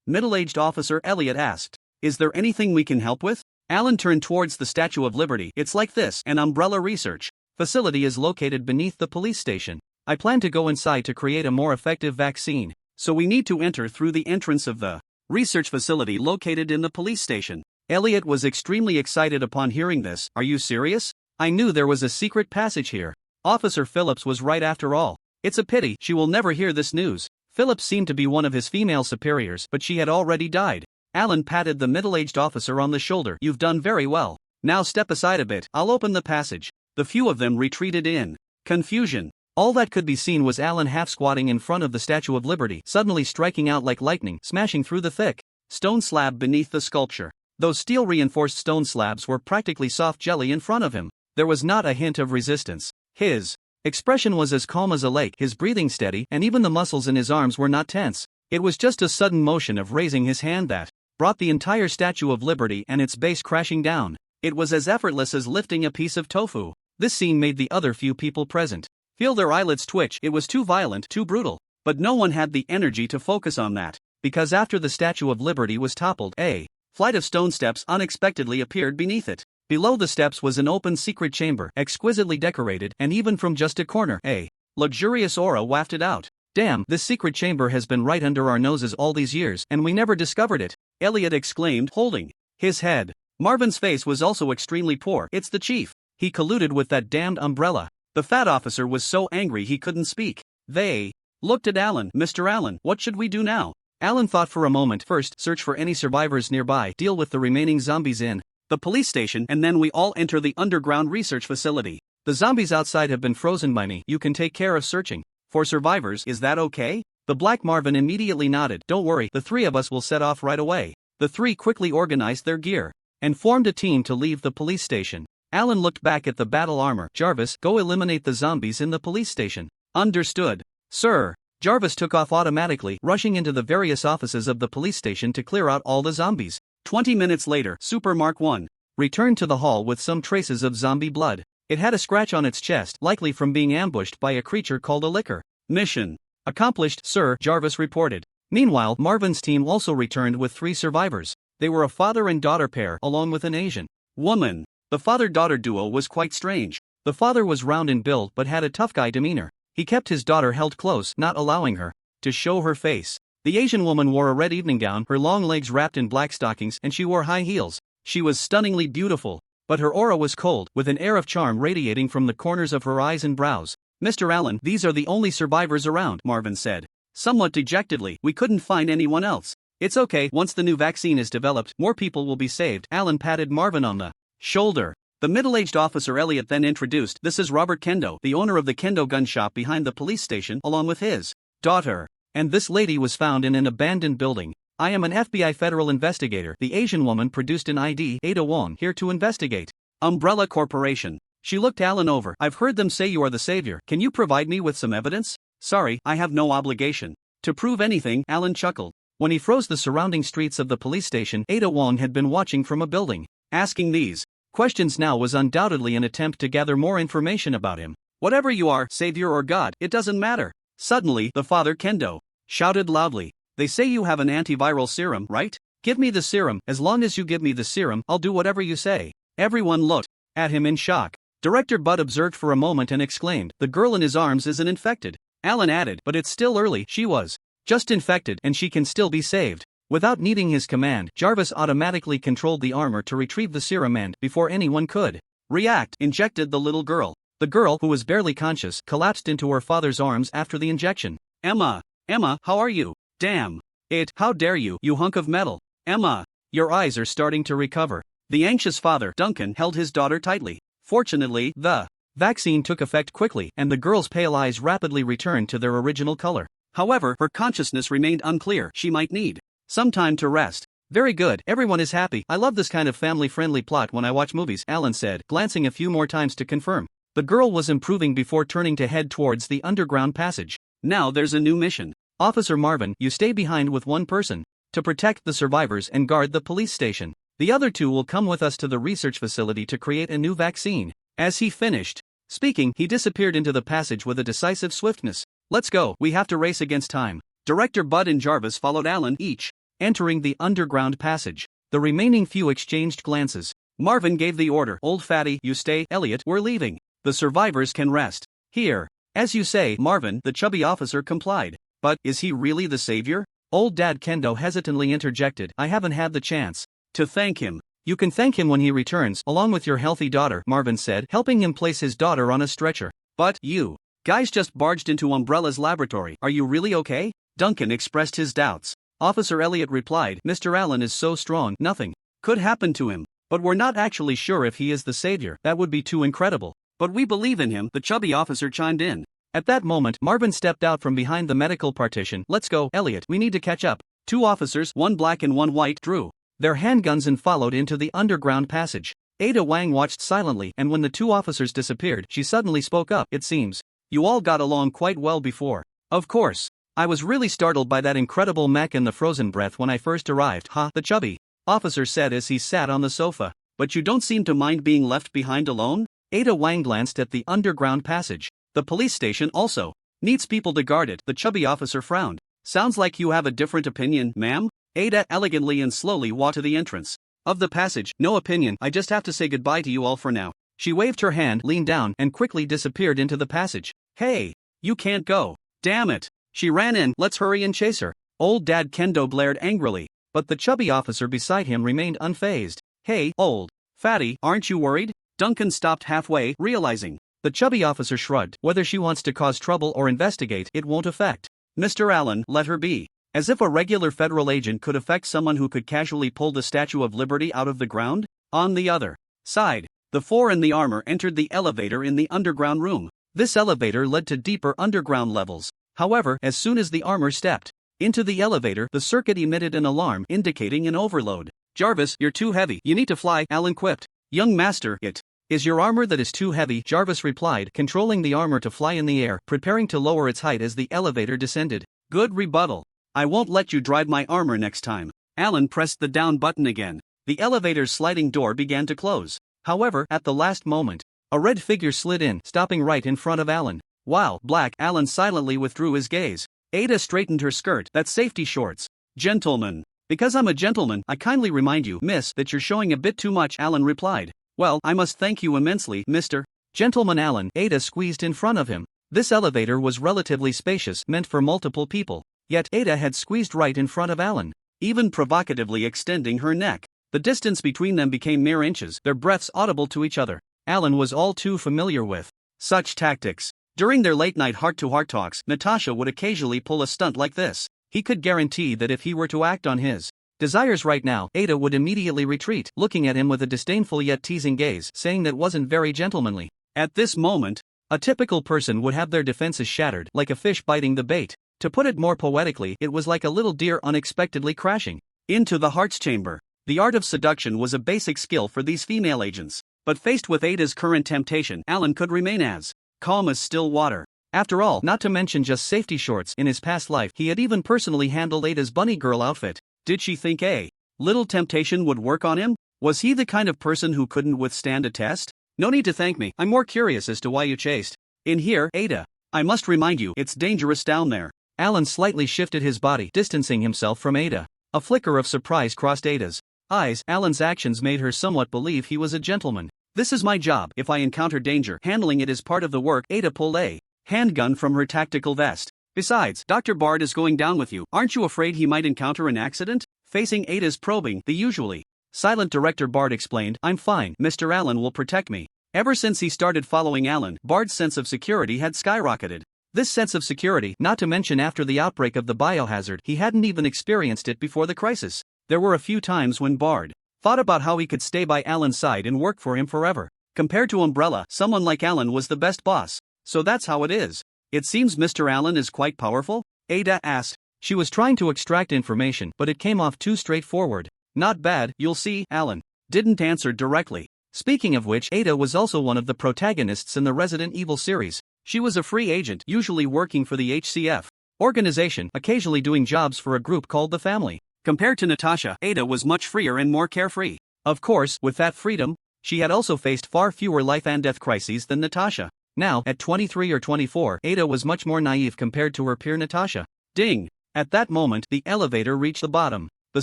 Speaker 1: Middle-aged officer Elliot asked. "Is there anything we can help with?" Alan turned towards the Statue of Liberty. "It's like this. An Umbrella research facility is located beneath the police station. I plan to go inside to create a more effective vaccine. So we need to enter through the entrance of the research facility located in the police station." Elliot was extremely excited upon hearing this. "Are you serious? I knew there was a secret passage here." Officer Phillips was right after all. "It's a pity, she will never hear this news." Phillips seemed to be one of his female superiors, but she had already died. Alan patted the middle-aged officer on the shoulder. "You've done very well. Now step aside a bit, I'll open the passage." The few of them retreated in confusion. All that could be seen was Alan half-squatting in front of the Statue of Liberty, suddenly striking out like lightning, smashing through the thick stone slab beneath the sculpture. Those steel-reinforced stone slabs were practically soft jelly in front of him. There was not a hint of resistance. His expression was as calm as a lake, his breathing steady, and even the muscles in his arms were not tense. It was just a sudden motion of raising his hand that brought the entire Statue of Liberty and its base crashing down. It was as effortless as lifting a piece of tofu. This scene made the other few people present feel their eyelids twitch. It was too violent, too brutal. But no one had the energy to focus on that. Because after the Statue of Liberty was toppled, a flight of stone steps unexpectedly appeared beneath it. Below the steps was an open secret chamber, exquisitely decorated, and even from just a corner, a luxurious aura wafted out. "Damn, this secret chamber has been right under our noses all these years, and we never discovered it," Elliot exclaimed, holding his head. Marvin's face was also extremely poor. It's the chief. He colluded with that damned umbrella. The fat officer was so angry he couldn't speak. They looked at Alan. Mr. Allen, what should we do now? Alan thought for a moment. First, search for any survivors nearby, deal with the remaining zombies in the police station, and then we all enter the underground research facility. The zombies outside have been frozen by me. You can take care of searching for survivors, is that okay? The Black Marvin immediately nodded. Don't worry, the three of us will set off right away. The three quickly organized their gear and formed a team to leave the police station. Alan looked back at the battle armor. Jarvis, go eliminate the zombies in the police station. Understood, sir. Jarvis took off automatically, rushing into the various offices of the police station to clear out all the zombies. 20 minutes later, Super Mark I returned to the hall with some traces of zombie blood. It had a scratch on its chest, likely from being ambushed by a creature called a licker. Mission accomplished, sir, Jarvis reported. Meanwhile, Marvin's team also returned with 3 survivors. They were a father and daughter pair, along with an Asian woman. The father-daughter duo was quite strange. The father was round in build but had a tough guy demeanor. He kept his daughter held close, not allowing her to show her face. The Asian woman wore a red evening gown, her long legs wrapped in black stockings, and she wore high heels. She was stunningly beautiful, but her aura was cold, with an air of charm radiating from the corners of her eyes and brows. Mr. Allen, these are the only survivors around, Marvin said, somewhat dejectedly. We couldn't find anyone else. It's okay, once the new vaccine is developed, more people will be saved. Allen patted Marvin on the shoulder. The middle-aged officer Elliot then introduced, this is Robert Kendo, the owner of the Kendo gun shop behind the police station, along with his daughter. And this lady was found in an abandoned building. I am an FBI federal investigator. The Asian woman produced an ID, Ada Wong, here to investigate Umbrella Corporation. She looked Alan over. I've heard them say you are the savior. Can you provide me with some evidence? Sorry, I have no obligation to prove anything, Alan chuckled. When he froze the surrounding streets of the police station, Ada Wong had been watching from a building. Asking these questions now was undoubtedly an attempt to gather more information about him. Whatever you are, savior or god, it doesn't matter. Suddenly, the father Kendo shouted loudly. They say you have an antiviral serum, right? Give me the serum. As long as you give me the serum, I'll do whatever you say. Everyone looked at him in shock. Director Bud observed for a moment and exclaimed, the girl in his arms isn't infected. Alan added, but it's still early. She was just infected and she can still be saved. Without needing his command, Jarvis automatically controlled the armor to retrieve the serum and, before anyone could react, injected the little girl. The girl, who was barely conscious, collapsed into her father's arms after the injection. Emma, how are you? Damn it, how dare you, you hunk of metal. Emma, your eyes are starting to recover. The anxious father, Duncan, held his daughter tightly. Fortunately, the vaccine took effect quickly, and the girl's pale eyes rapidly returned to their original color. However, her consciousness remained unclear. She might need some time to rest. Very good, everyone is happy. I love this kind of family-friendly plot when I watch movies, Alan said, glancing a few more times to confirm. The girl was improving before turning to head towards the underground passage. Now there's a new mission. Officer Marvin, you stay behind with one person to protect the survivors and guard the police station. The other 2 will come with us to the research facility to create a new vaccine. As he finished speaking, he disappeared into the passage with a decisive swiftness. Let's go, we have to race against time. Director Bud and Jarvis followed Alan, each entering the underground passage. The remaining few exchanged glances. Marvin gave the order, old fatty, you stay. Elliot, we're leaving. The survivors can rest here. As you say, Marvin, the chubby officer complied. But, is he really the savior? Old Dad Kendo hesitantly interjected, I haven't had the chance to thank him. You can thank him when he returns, along with your healthy daughter, Marvin said, helping him place his daughter on a stretcher. But, you guys just barged into Umbrella's laboratory. Are you really okay? Duncan expressed his doubts. Officer Elliot replied, Mr. Allen is so strong, nothing could happen to him. But we're not actually sure if he is the savior. That would be too incredible. But we believe in him, the chubby officer chimed in. At that moment, Marvin stepped out from behind the medical partition. Let's go, Elliot, we need to catch up. 2 officers, one black and one white, drew their handguns and followed into the underground passage. Ada Wang watched silently, and when the 2 officers disappeared, she suddenly spoke up. It seems you all got along quite well before. Of course. I was really startled by that incredible mech and the frozen breath when I first arrived, the chubby officer said as he sat on the sofa. But you don't seem to mind being left behind alone? Ada Wang glanced at the underground passage. The police station also needs people to guard it. The chubby officer frowned. Sounds like you have a different opinion, ma'am? Ada elegantly and slowly walked to the entrance of the passage. No opinion, I just have to say goodbye to you all for now. She waved her hand, leaned down, and quickly disappeared into the passage. Hey, you can't go. Damn it. She ran in. Let's hurry and chase her. Old Dad Kendo blared angrily, but the chubby officer beside him remained unfazed. Hey, old fatty, aren't you worried? Duncan stopped halfway, realizing. The chubby officer shrugged. Whether she wants to cause trouble or investigate, it won't affect Mr. Allen, let her be. As if a regular federal agent could affect someone who could casually pull the Statue of Liberty out of the ground? On the other side, the four in the armor entered the elevator in the underground room. This elevator led to deeper underground levels. However, as soon as the armor stepped into the elevator, the circuit emitted an alarm indicating an overload. Jarvis, you're too heavy. You need to fly, Allen quipped. Young master, it is your armor that is too heavy, Jarvis replied, controlling the armor to fly in the air, preparing to lower its height as the elevator descended. Good rebuttal. I won't let you drive my armor next time. Allen pressed the down button again. The elevator's sliding door began to close. However, at the last moment, a red figure slid in, stopping right in front of Allen. Wow, black, Allen silently withdrew his gaze. Ada straightened her skirt. That's safety shorts. Gentleman. Because I'm a gentleman, I kindly remind you, miss, that you're showing a bit too much, Allen replied. Well, I must thank you immensely, Mr. Gentleman Allen. Ada squeezed in front of him. This elevator was relatively spacious, meant for multiple people. Yet Ada had squeezed right in front of Allen, even provocatively extending her neck. The distance between them became mere inches, their breaths audible to each other. Allen was all too familiar with such tactics. During their late-night heart-to-heart talks, Natasha would occasionally pull a stunt like this. He could guarantee that if he were to act on his desires right now, Ada would immediately retreat, looking at him with a disdainful yet teasing gaze, saying that wasn't very gentlemanly. At this moment, a typical person would have their defenses shattered, like a fish biting the bait. To put it more poetically, it was like a little deer unexpectedly crashing into the heart's chamber. The art of seduction was a basic skill for these female agents. But faced with Ada's current temptation, Allen could remain as calm as still water. After all, not to mention just safety shorts, in his past life he had even personally handled Ada's bunny girl outfit. Did she think a little temptation would work on him? Was he the kind of person who couldn't withstand a test? No need to thank me, I'm more curious as to why you chased in here, Ada. I must remind you, it's dangerous down there. Allen slightly shifted his body, distancing himself from Ada. A flicker of surprise crossed Ada's eyes. Allen's actions made her somewhat believe he was a gentleman. This is my job. If I encounter danger, handling it is part of the work. Ada pulled a handgun from her tactical vest. Besides, Dr. Bard is going down with you. Aren't you afraid he might encounter an accident? Facing Ada's probing, the usually silent director Bard explained, I'm fine, Mr. Allen will protect me. Ever since he started following Allen, Bard's sense of security had skyrocketed. This sense of security, not to mention after the outbreak of the biohazard, he hadn't even experienced it before the crisis. There were a few times when Bard thought about how he could stay by Allen's side and work for him forever. Compared to Umbrella, someone like Allen was the best boss. So that's how it is. It seems Mr. Allen is quite powerful? Ada asked. She was trying to extract information, but it came off too straightforward. Not bad, you'll see, Allen didn't answer directly. Speaking of which, Ada was also one of the protagonists in the Resident Evil series. She was a free agent, usually working for the HCF organization, occasionally doing jobs for a group called the Family. Compared to Natasha, Ada was much freer and more carefree. Of course, with that freedom, she had also faced far fewer life and death crises than Natasha. Now, at 23 or 24, Ada was much more naive compared to her peer Natasha. Ding! At that moment, the elevator reached the bottom. The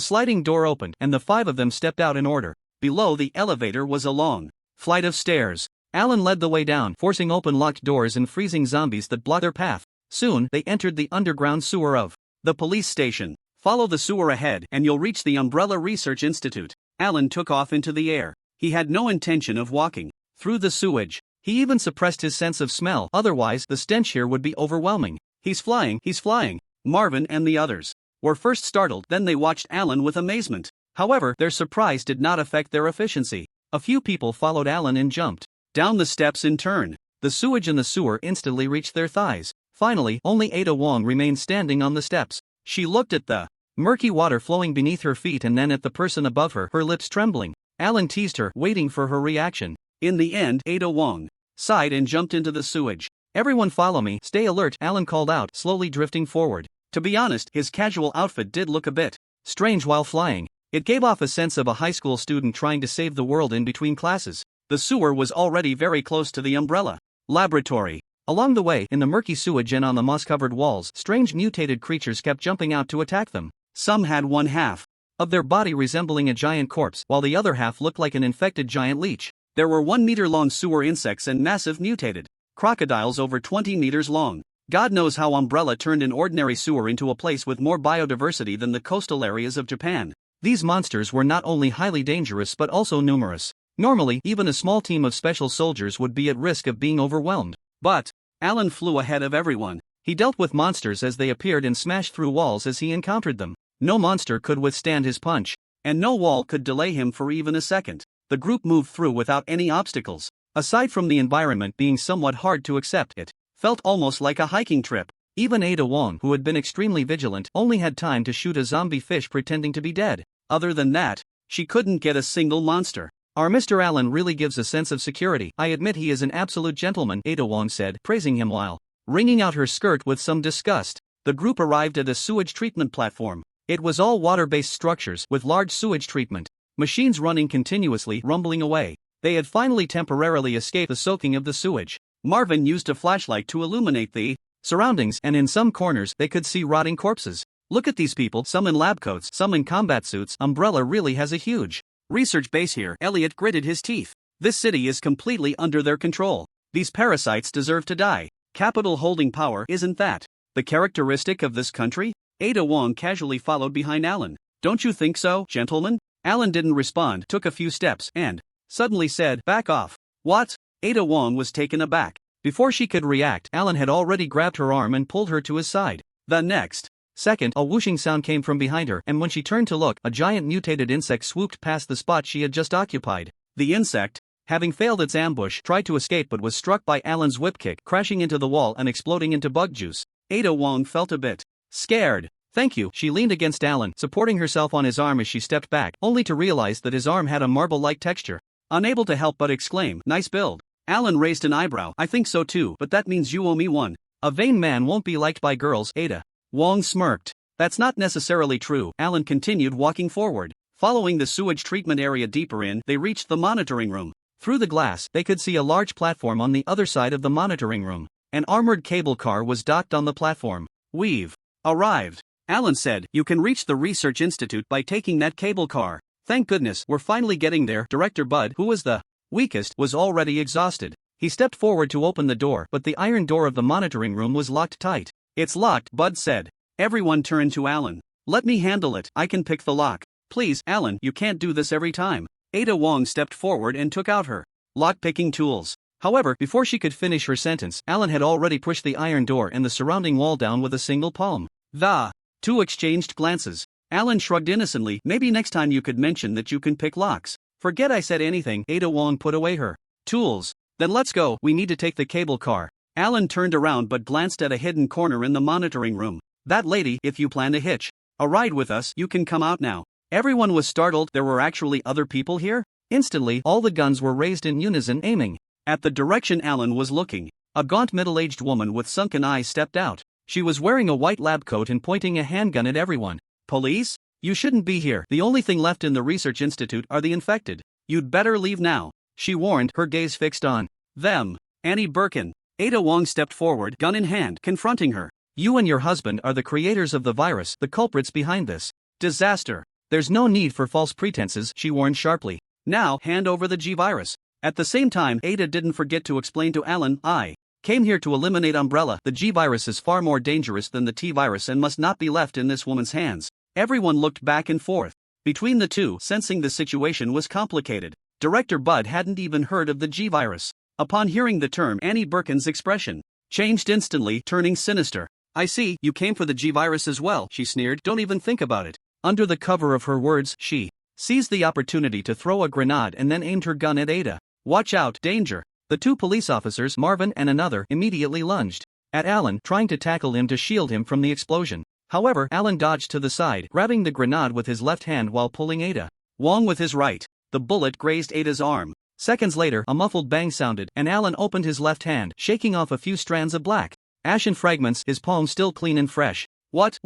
Speaker 1: sliding door opened, and the five of them stepped out in order. Below the elevator was a long flight of stairs. Allen led the way down, forcing open locked doors and freezing zombies that blocked their path. Soon, they entered the underground sewer of the police station. Follow the sewer ahead, and you'll reach the Umbrella Research Institute. Allen took off into the air. He had no intention of walking through the sewage. He even suppressed his sense of smell, otherwise the stench here would be overwhelming. He's flying! Marvin and the others were first startled, then they watched Allen with amazement. However, their surprise did not affect their efficiency. A few people followed Allen and jumped down the steps in turn. The sewage in the sewer instantly reached their thighs. Finally, only Ada Wong remained standing on the steps. She looked at the murky water flowing beneath her feet and then at the person above her, her lips trembling. Allen teased her, waiting for her reaction. In the end, Ada Wong sighed and jumped into the sewage. Everyone follow me, stay alert, Allen called out, slowly drifting forward. To be honest, his casual outfit did look a bit strange while flying. It gave off a sense of a high school student trying to save the world in between classes. The sewer was already very close to the Umbrella laboratory. Along the way, in the murky sewage and on the moss-covered walls, strange mutated creatures kept jumping out to attack them. Some had one half of their body resembling a giant corpse, while the other half looked like an infected giant leech. There were 1-meter-long sewer insects and massive mutated crocodiles over 20 meters long. God knows how Umbrella turned an ordinary sewer into a place with more biodiversity than the coastal areas of Japan. These monsters were not only highly dangerous but also numerous. Normally, even a small team of special soldiers would be at risk of being overwhelmed. But Alan flew ahead of everyone. He dealt with monsters as they appeared and smashed through walls as he encountered them. No monster could withstand his punch, and no wall could delay him for even a second. The group moved through without any obstacles. Aside from the environment being somewhat hard to accept, it felt almost like a hiking trip. Even Ada Wong, who had been extremely vigilant, only had time to shoot a zombie fish pretending to be dead. Other than that, she couldn't get a single monster. Our Mr. Allen really gives a sense of security. I admit he is an absolute gentleman, Ada Wong said, praising him while wringing out her skirt with some disgust. The group arrived at a sewage treatment platform. It was all water-based structures with large sewage treatment machines running continuously, rumbling away. They had finally temporarily escaped the soaking of the sewage. Marvin used a flashlight to illuminate the surroundings, and in some corners they could see rotting corpses. Look at these people, some in lab coats, some in combat suits. Umbrella really has a huge research base here. Elliot gritted his teeth. This city is completely under their control. These parasites deserve to die. Capital holding power, isn't that the characteristic of this country? Ada Wong casually followed behind Alan. Don't you think so, gentlemen? Alan didn't respond, took a few steps, and suddenly said, back off. What? Ada Wong was taken aback. Before she could react, Alan had already grabbed her arm and pulled her to his side. The next second, a whooshing sound came from behind her, and when she turned to look, a giant mutated insect swooped past the spot she had just occupied. The insect, having failed its ambush, tried to escape but was struck by Alan's whip kick, crashing into the wall and exploding into bug juice. Ada Wong felt a bit scared. Thank you. She leaned against Alan, supporting herself on his arm as she stepped back, only to realize that his arm had a marble-like texture. Unable to help but exclaim, nice build. Alan raised an eyebrow. I think so too, but that means you owe me one. A vain man won't be liked by girls, Ada Wong smirked. That's not necessarily true. Alan continued walking forward. Following the sewage treatment area deeper in, they reached the monitoring room. Through the glass, they could see a large platform on the other side of the monitoring room. An armored cable car was docked on the platform. We've arrived, Alan said. You can reach the Research Institute by taking that cable car. Thank goodness, we're finally getting there. Director Bud, who was the weakest, was already exhausted. He stepped forward to open the door, but the iron door of the monitoring room was locked tight. It's locked, Bud said. Everyone turned to Alan. Let me handle it. I can pick the lock. Please, Alan, you can't do this every time. Ada Wong stepped forward and took out her lock-picking tools. However, before she could finish her sentence, Alan had already pushed the iron door and the surrounding wall down with a single palm. The two exchanged glances. Alan shrugged innocently. Maybe next time you could mention that you can pick locks. Forget I said anything. Ada Wong put away her tools. Then let's go. We need to take the cable car. Alan turned around but glanced at a hidden corner in the monitoring room. That lady, if you plan to hitch a ride with us, you can come out now. Everyone was startled. There were actually other people here? Instantly, all the guns were raised in unison, aiming at the direction Alan was looking. A gaunt middle-aged woman with sunken eyes stepped out. She was wearing a white lab coat and pointing a handgun at everyone. Police? You shouldn't be here. The only thing left in the Research Institute are the infected. You'd better leave now, she warned, her gaze fixed on them. Annie Birkin. Ada Wong stepped forward, gun in hand, confronting her. You and your husband are the creators of the virus, the culprits behind this disaster. There's no need for false pretenses, she warned sharply. Now, hand over the G-virus. At the same time, Ada didn't forget to explain to Alan, I came here to eliminate Umbrella. The G-virus is far more dangerous than the T-virus and must not be left in this woman's hands. Everyone looked back and forth between the two, sensing the situation was complicated. Director Bud hadn't even heard of the G-virus. Upon hearing the term, Annie Birkin's expression changed instantly, turning sinister. I see, you came for the G-virus as well, she sneered. Don't even think about it. Under the cover of her words, she seized the opportunity to throw a grenade and then aimed her gun at Ada. Watch out, danger. The two police officers, Marvin and another, immediately lunged at Alan, trying to tackle him to shield him from the explosion. However, Alan dodged to the side, grabbing the grenade with his left hand while pulling Ada Wong with his right. The bullet grazed Ada's arm. Seconds later, a muffled bang sounded, and Alan opened his left hand, shaking off a few strands of black ashen fragments, his palm still clean and fresh. What?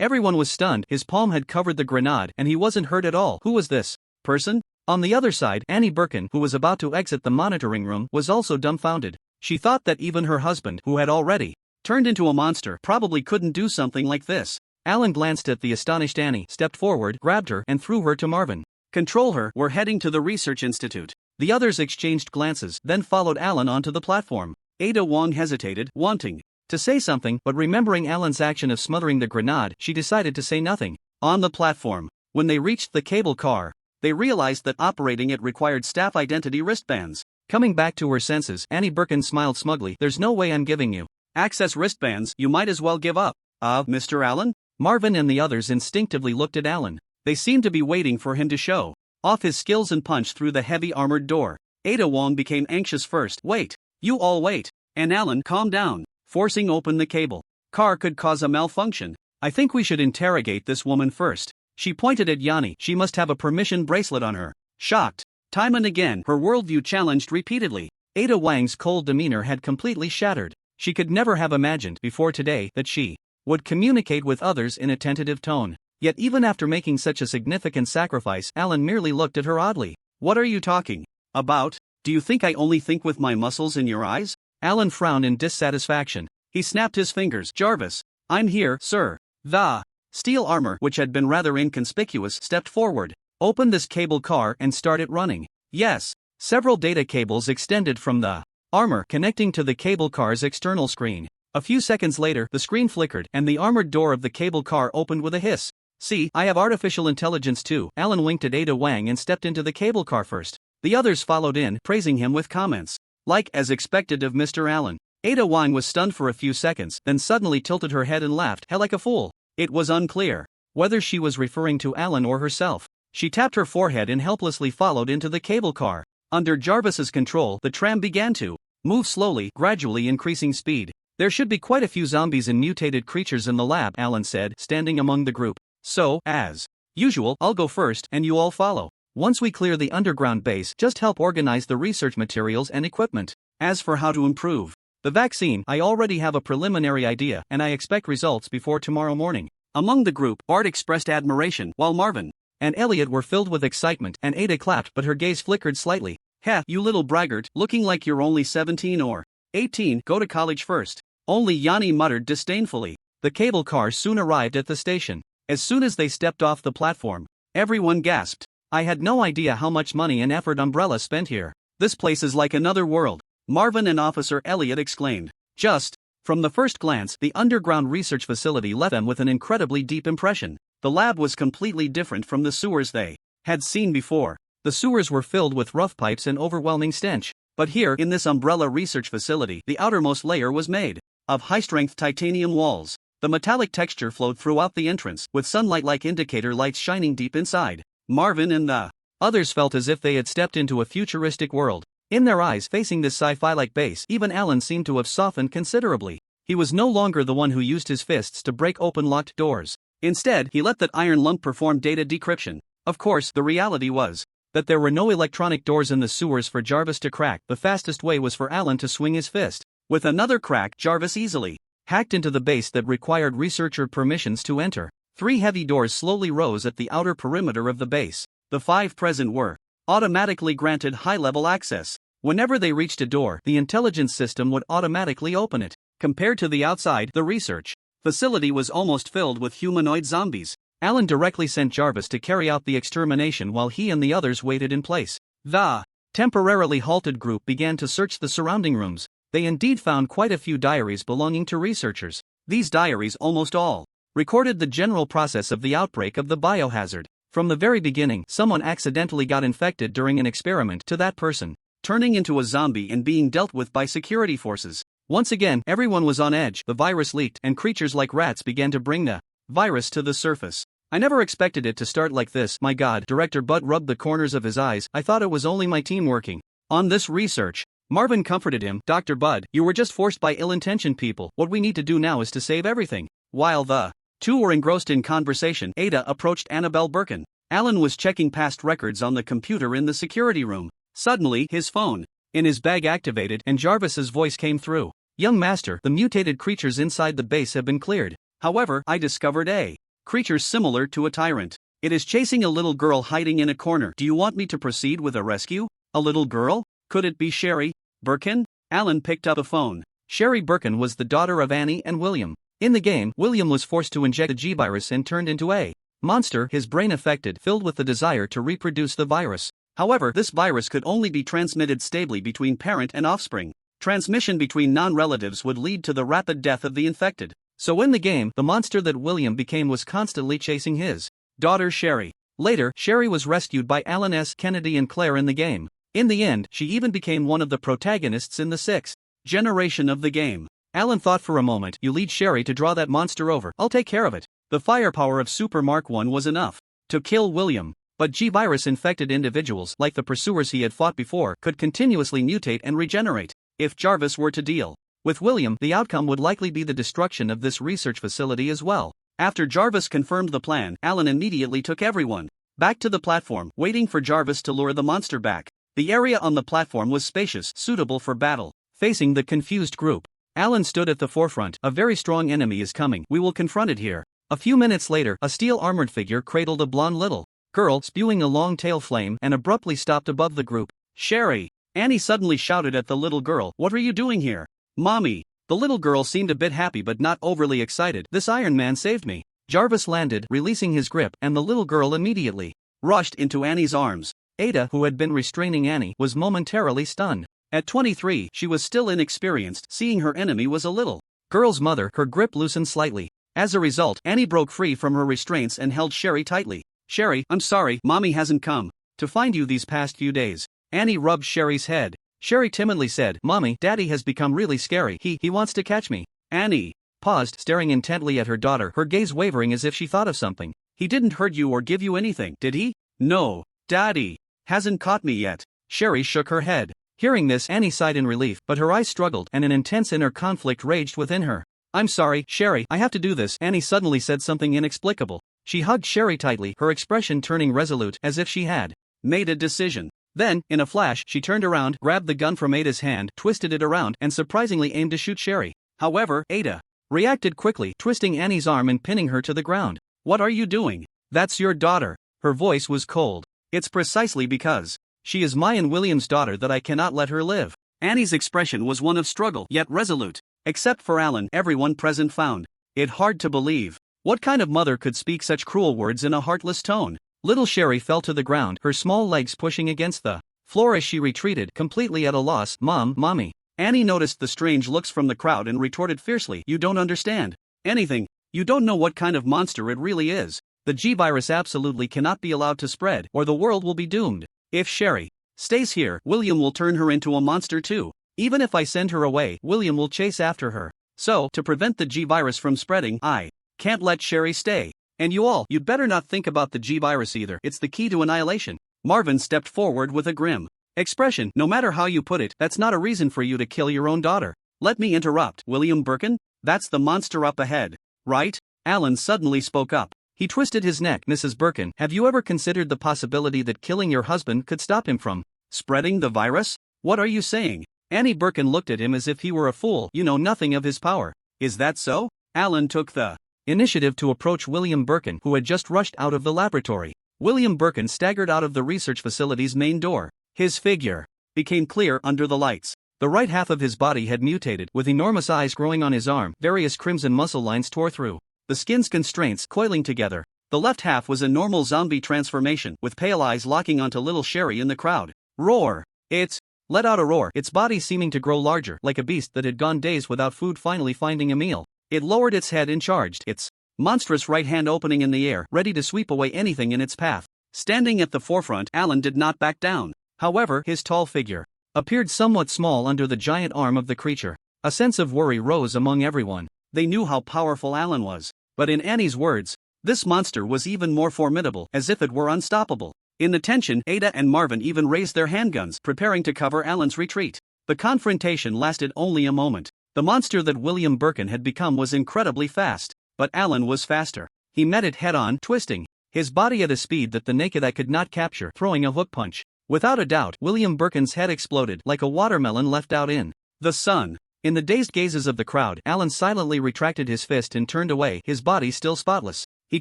Speaker 1: Everyone was stunned. His palm had covered the grenade, and he wasn't hurt at all. Who was this person? On the other side, Annie Birkin, who was about to exit the monitoring room, was also dumbfounded. She thought that even her husband, who had already turned into a monster, probably couldn't do something like this. Alan glanced at the astonished Annie, stepped forward, grabbed her, and threw her to Marvin. Control her, we're heading to the Research Institute. The others exchanged glances, then followed Alan onto the platform. Ada Wong hesitated, wanting to say something, but remembering Alan's action of smothering the grenade, she decided to say nothing. On the platform, When they reached the cable car, they realized that operating it required staff identity wristbands. Coming back to her senses, Annie Birkin smiled smugly. There's no way I'm giving you access wristbands, you might as well give up. Mr. Allen? Marvin and the others instinctively looked at Allen. They seemed to be waiting for him to show off his skills and punch through the heavy armored door. Ada Wong became anxious first. Wait. You all wait. And Allen, calm down. Forcing open the cable car could cause a malfunction. I think we should interrogate this woman first. She pointed at Yanni. She must have a permission bracelet on her. Shocked. Time and again, her worldview challenged repeatedly. Ada Wang's cold demeanor had completely shattered. She could never have imagined before today that she would communicate with others in a tentative tone. Yet even after making such a significant sacrifice, Allen merely looked at her oddly. What are you talking about? Do you think I only think with my muscles in your eyes? Allen frowned in dissatisfaction. He snapped his fingers. Jarvis. I'm here, sir. The steel armor, which had been rather inconspicuous, stepped forward, opened this cable car and started running. Yes. Several data cables extended from the armor connecting to the cable car's external screen. A few seconds later, the screen flickered and the armored door of the cable car opened with a hiss. See, I have artificial intelligence too. Allen winked at Ada Wang and stepped into the cable car first. The others followed in, praising him with comments like as expected of Mr. Allen. Ada Wang was stunned for a few seconds, then suddenly tilted her head and laughed like a fool. It was unclear whether she was referring to Allen or herself. She tapped her forehead and helplessly followed into the cable car. Under Jarvis's control, the tram began to move slowly, gradually increasing speed. There should be quite a few zombies and mutated creatures in the lab, Allen said, standing among the group. So, as usual, I'll go first and you all follow. Once we clear the underground base, just help organize the research materials and equipment. As for how to improve the vaccine, I already have a preliminary idea and I expect results before tomorrow morning. Among the group, Bart expressed admiration, while Marvin and Elliot were filled with excitement, and Ada clapped but her gaze flickered slightly. Heh, you little braggart, looking like you're only 17 or 18, go to college first. Only Yanni muttered disdainfully. The cable car soon arrived at the station. As soon as they stepped off the platform, everyone gasped. I had no idea how much money and effort Umbrella spent here. This place is like another world. Marvin and Officer Elliot exclaimed. Just from the first glance, the underground research facility left them with an incredibly deep impression. The lab was completely different from the sewers they had seen before. The sewers were filled with rough pipes and overwhelming stench. But here, in this Umbrella research facility, the outermost layer was made of high-strength titanium walls. The metallic texture flowed throughout the entrance, with sunlight-like indicator lights shining deep inside. Marvin and the others felt as if they had stepped into a futuristic world. In their eyes facing this sci-fi-like base, even Allen seemed to have softened considerably. He was no longer the one who used his fists to break open locked doors. Instead, he let that iron lump perform data decryption. Of course, the reality was that there were no electronic doors in the sewers for Jarvis to crack. The fastest way was for Allen to swing his fist. With another crack, Jarvis easily hacked into the base that required researcher permissions to enter. 3 heavy doors slowly rose at the outer perimeter of the base. The 5 present were automatically granted high-level access. Whenever they reached a door, the intelligence system would automatically open it. Compared to the outside, the research facility was almost filled with humanoid zombies. Allen directly sent Jarvis to carry out the extermination while he and the others waited in place. The temporarily halted group began to search the surrounding rooms. They indeed found quite a few diaries belonging to researchers. These diaries almost all recorded the general process of the outbreak of the biohazard. From the very beginning, someone accidentally got infected during an experiment to that person, turning into a zombie and being dealt with by security forces. Once again, everyone was on edge. The virus leaked, and creatures like rats began to bring the virus to the surface. I never expected it to start like this. My God, Director Bud rubbed the corners of his eyes. I thought it was only my team working on this research. Marvin comforted him. Dr. Bud, you were just forced by ill-intentioned people. What we need to do now is to save everything. While the two were engrossed in conversation, Ada approached Annabelle Birkin. Allen was checking past records on the computer in the security room. Suddenly, his phone in his bag activated and Jarvis's voice came through. Young Master, the mutated creatures inside the base have been cleared. However, I discovered a creature similar to a tyrant. It is chasing a little girl hiding in a corner. Do you want me to proceed with a rescue? A little girl? Could it be Sherry Birkin? Allen picked up a phone. Sherry Birkin was the daughter of Annie and William. In the game, William was forced to inject the G-virus and turned into a monster, his brain affected, filled with the desire to reproduce the virus. However, this virus could only be transmitted stably between parent and offspring. Transmission between non-relatives would lead to the rapid death of the infected. So in the game, the monster that William became was constantly chasing his daughter Sherry. Later, Sherry was rescued by Alan S. Kennedy and Claire in the game. In the end, she even became one of the protagonists in the sixth generation of the game. Alan thought for a moment. You lead Sherry to draw that monster over, I'll take care of it. The firepower of Super Mark I was enough to kill William. But G-virus-infected individuals like the pursuers he had fought before could continuously mutate and regenerate. If Jarvis were to deal with William, the outcome would likely be the destruction of this research facility as well. After Jarvis confirmed the plan, Alan immediately took everyone back to the platform, waiting for Jarvis to lure the monster back. The area on the platform was spacious, suitable for battle. Facing the confused group, Alan stood at the forefront. A very strong enemy is coming. We will confront it here. A few minutes later, a steel-armored figure cradled a blonde little girl, spewing a long tail flame, and abruptly stopped above the group. Sherry! Annie suddenly shouted at the little girl. What are you doing here? Mommy! The little girl seemed a bit happy but not overly excited. This Iron Man saved me. Jarvis landed, releasing his grip, and the little girl immediately rushed into Annie's arms. Ada, who had been restraining Annie, was momentarily stunned. At 23, she was still inexperienced. Seeing her enemy was a little girl's mother, her grip loosened slightly. As a result, Annie broke free from her restraints and held Sherry tightly. Sherry, I'm sorry, Mommy hasn't come to find you these past few days. Annie rubbed Sherry's head. Sherry timidly said, Mommy, Daddy has become really scary. He wants to catch me. Annie paused, staring intently at her daughter, her gaze wavering as if she thought of something. He didn't hurt you or give you anything, did he? No, Daddy hasn't caught me yet. Sherry shook her head. Hearing this, Annie sighed in relief, but her eyes struggled and an intense inner conflict raged within her. I'm sorry, Sherry, I have to do this. Annie suddenly said something inexplicable. She hugged Sherry tightly, her expression turning resolute, as if she had made a decision. Then, in a flash, she turned around, grabbed the gun from Ada's hand, twisted it around, and surprisingly aimed to shoot Sherry. However, Ada reacted quickly, twisting Annie's arm and pinning her to the ground. What are you doing? That's your daughter. Her voice was cold. It's precisely because she is my and William's daughter that I cannot let her live. Annie's expression was one of struggle, yet resolute. Except for Alan, everyone present found it hard to believe. What kind of mother could speak such cruel words in a heartless tone? Little Sherry fell to the ground, her small legs pushing against the floor as she retreated, completely at a loss. Mommy. Annie noticed the strange looks from the crowd and retorted fiercely, You don't understand anything. You don't know what kind of monster it really is. The G-virus absolutely cannot be allowed to spread, or the world will be doomed. If Sherry stays here, William will turn her into a monster too. Even if I send her away, William will chase after her. So, to prevent the G-virus from spreading, I can't let Sherry stay. And you'd better not think about the G-virus either. It's the key to annihilation. Marvin stepped forward with a grim expression. No matter how you put it, that's not a reason for you to kill your own daughter. Let me interrupt. William Birkin? That's the monster up ahead, right? Alan suddenly spoke up. He twisted his neck. Mrs. Birkin, have you ever considered the possibility that killing your husband could stop him from spreading the virus? What are you saying? Annie Birkin looked at him as if he were a fool. You know nothing of his power. Is that so? Alan took the initiative to approach William Birkin, who had just rushed out of the laboratory. William Birkin staggered out of the research facility's main door. His figure became clear under the lights. The right half of his body had mutated, with enormous eyes growing on his arm. Various crimson muscle lines tore through the skin's constraints, coiling together. The left half was a normal zombie transformation, with pale eyes locking onto little Sherry in the crowd. Roar! It let out a roar, its body seeming to grow larger, like a beast that had gone days without food finally finding a meal. It lowered its head and charged, its monstrous right hand opening in the air, ready to sweep away anything in its path. Standing at the forefront, Alan did not back down. However, his tall figure appeared somewhat small under the giant arm of the creature. A sense of worry rose among everyone. They knew how powerful Alan was. But in Annie's words, this monster was even more formidable, as if it were unstoppable. In the tension, Ada and Marvin even raised their handguns, preparing to cover Alan's retreat. The confrontation lasted only a moment. The monster that William Birkin had become was incredibly fast, but Alan was faster. He met it head-on, twisting his body at a speed that the naked eye could not capture, throwing a hook punch. Without a doubt, William Birkin's head exploded like a watermelon left out in the sun. In the dazed gazes of the crowd, Alan silently retracted his fist and turned away, his body still spotless. He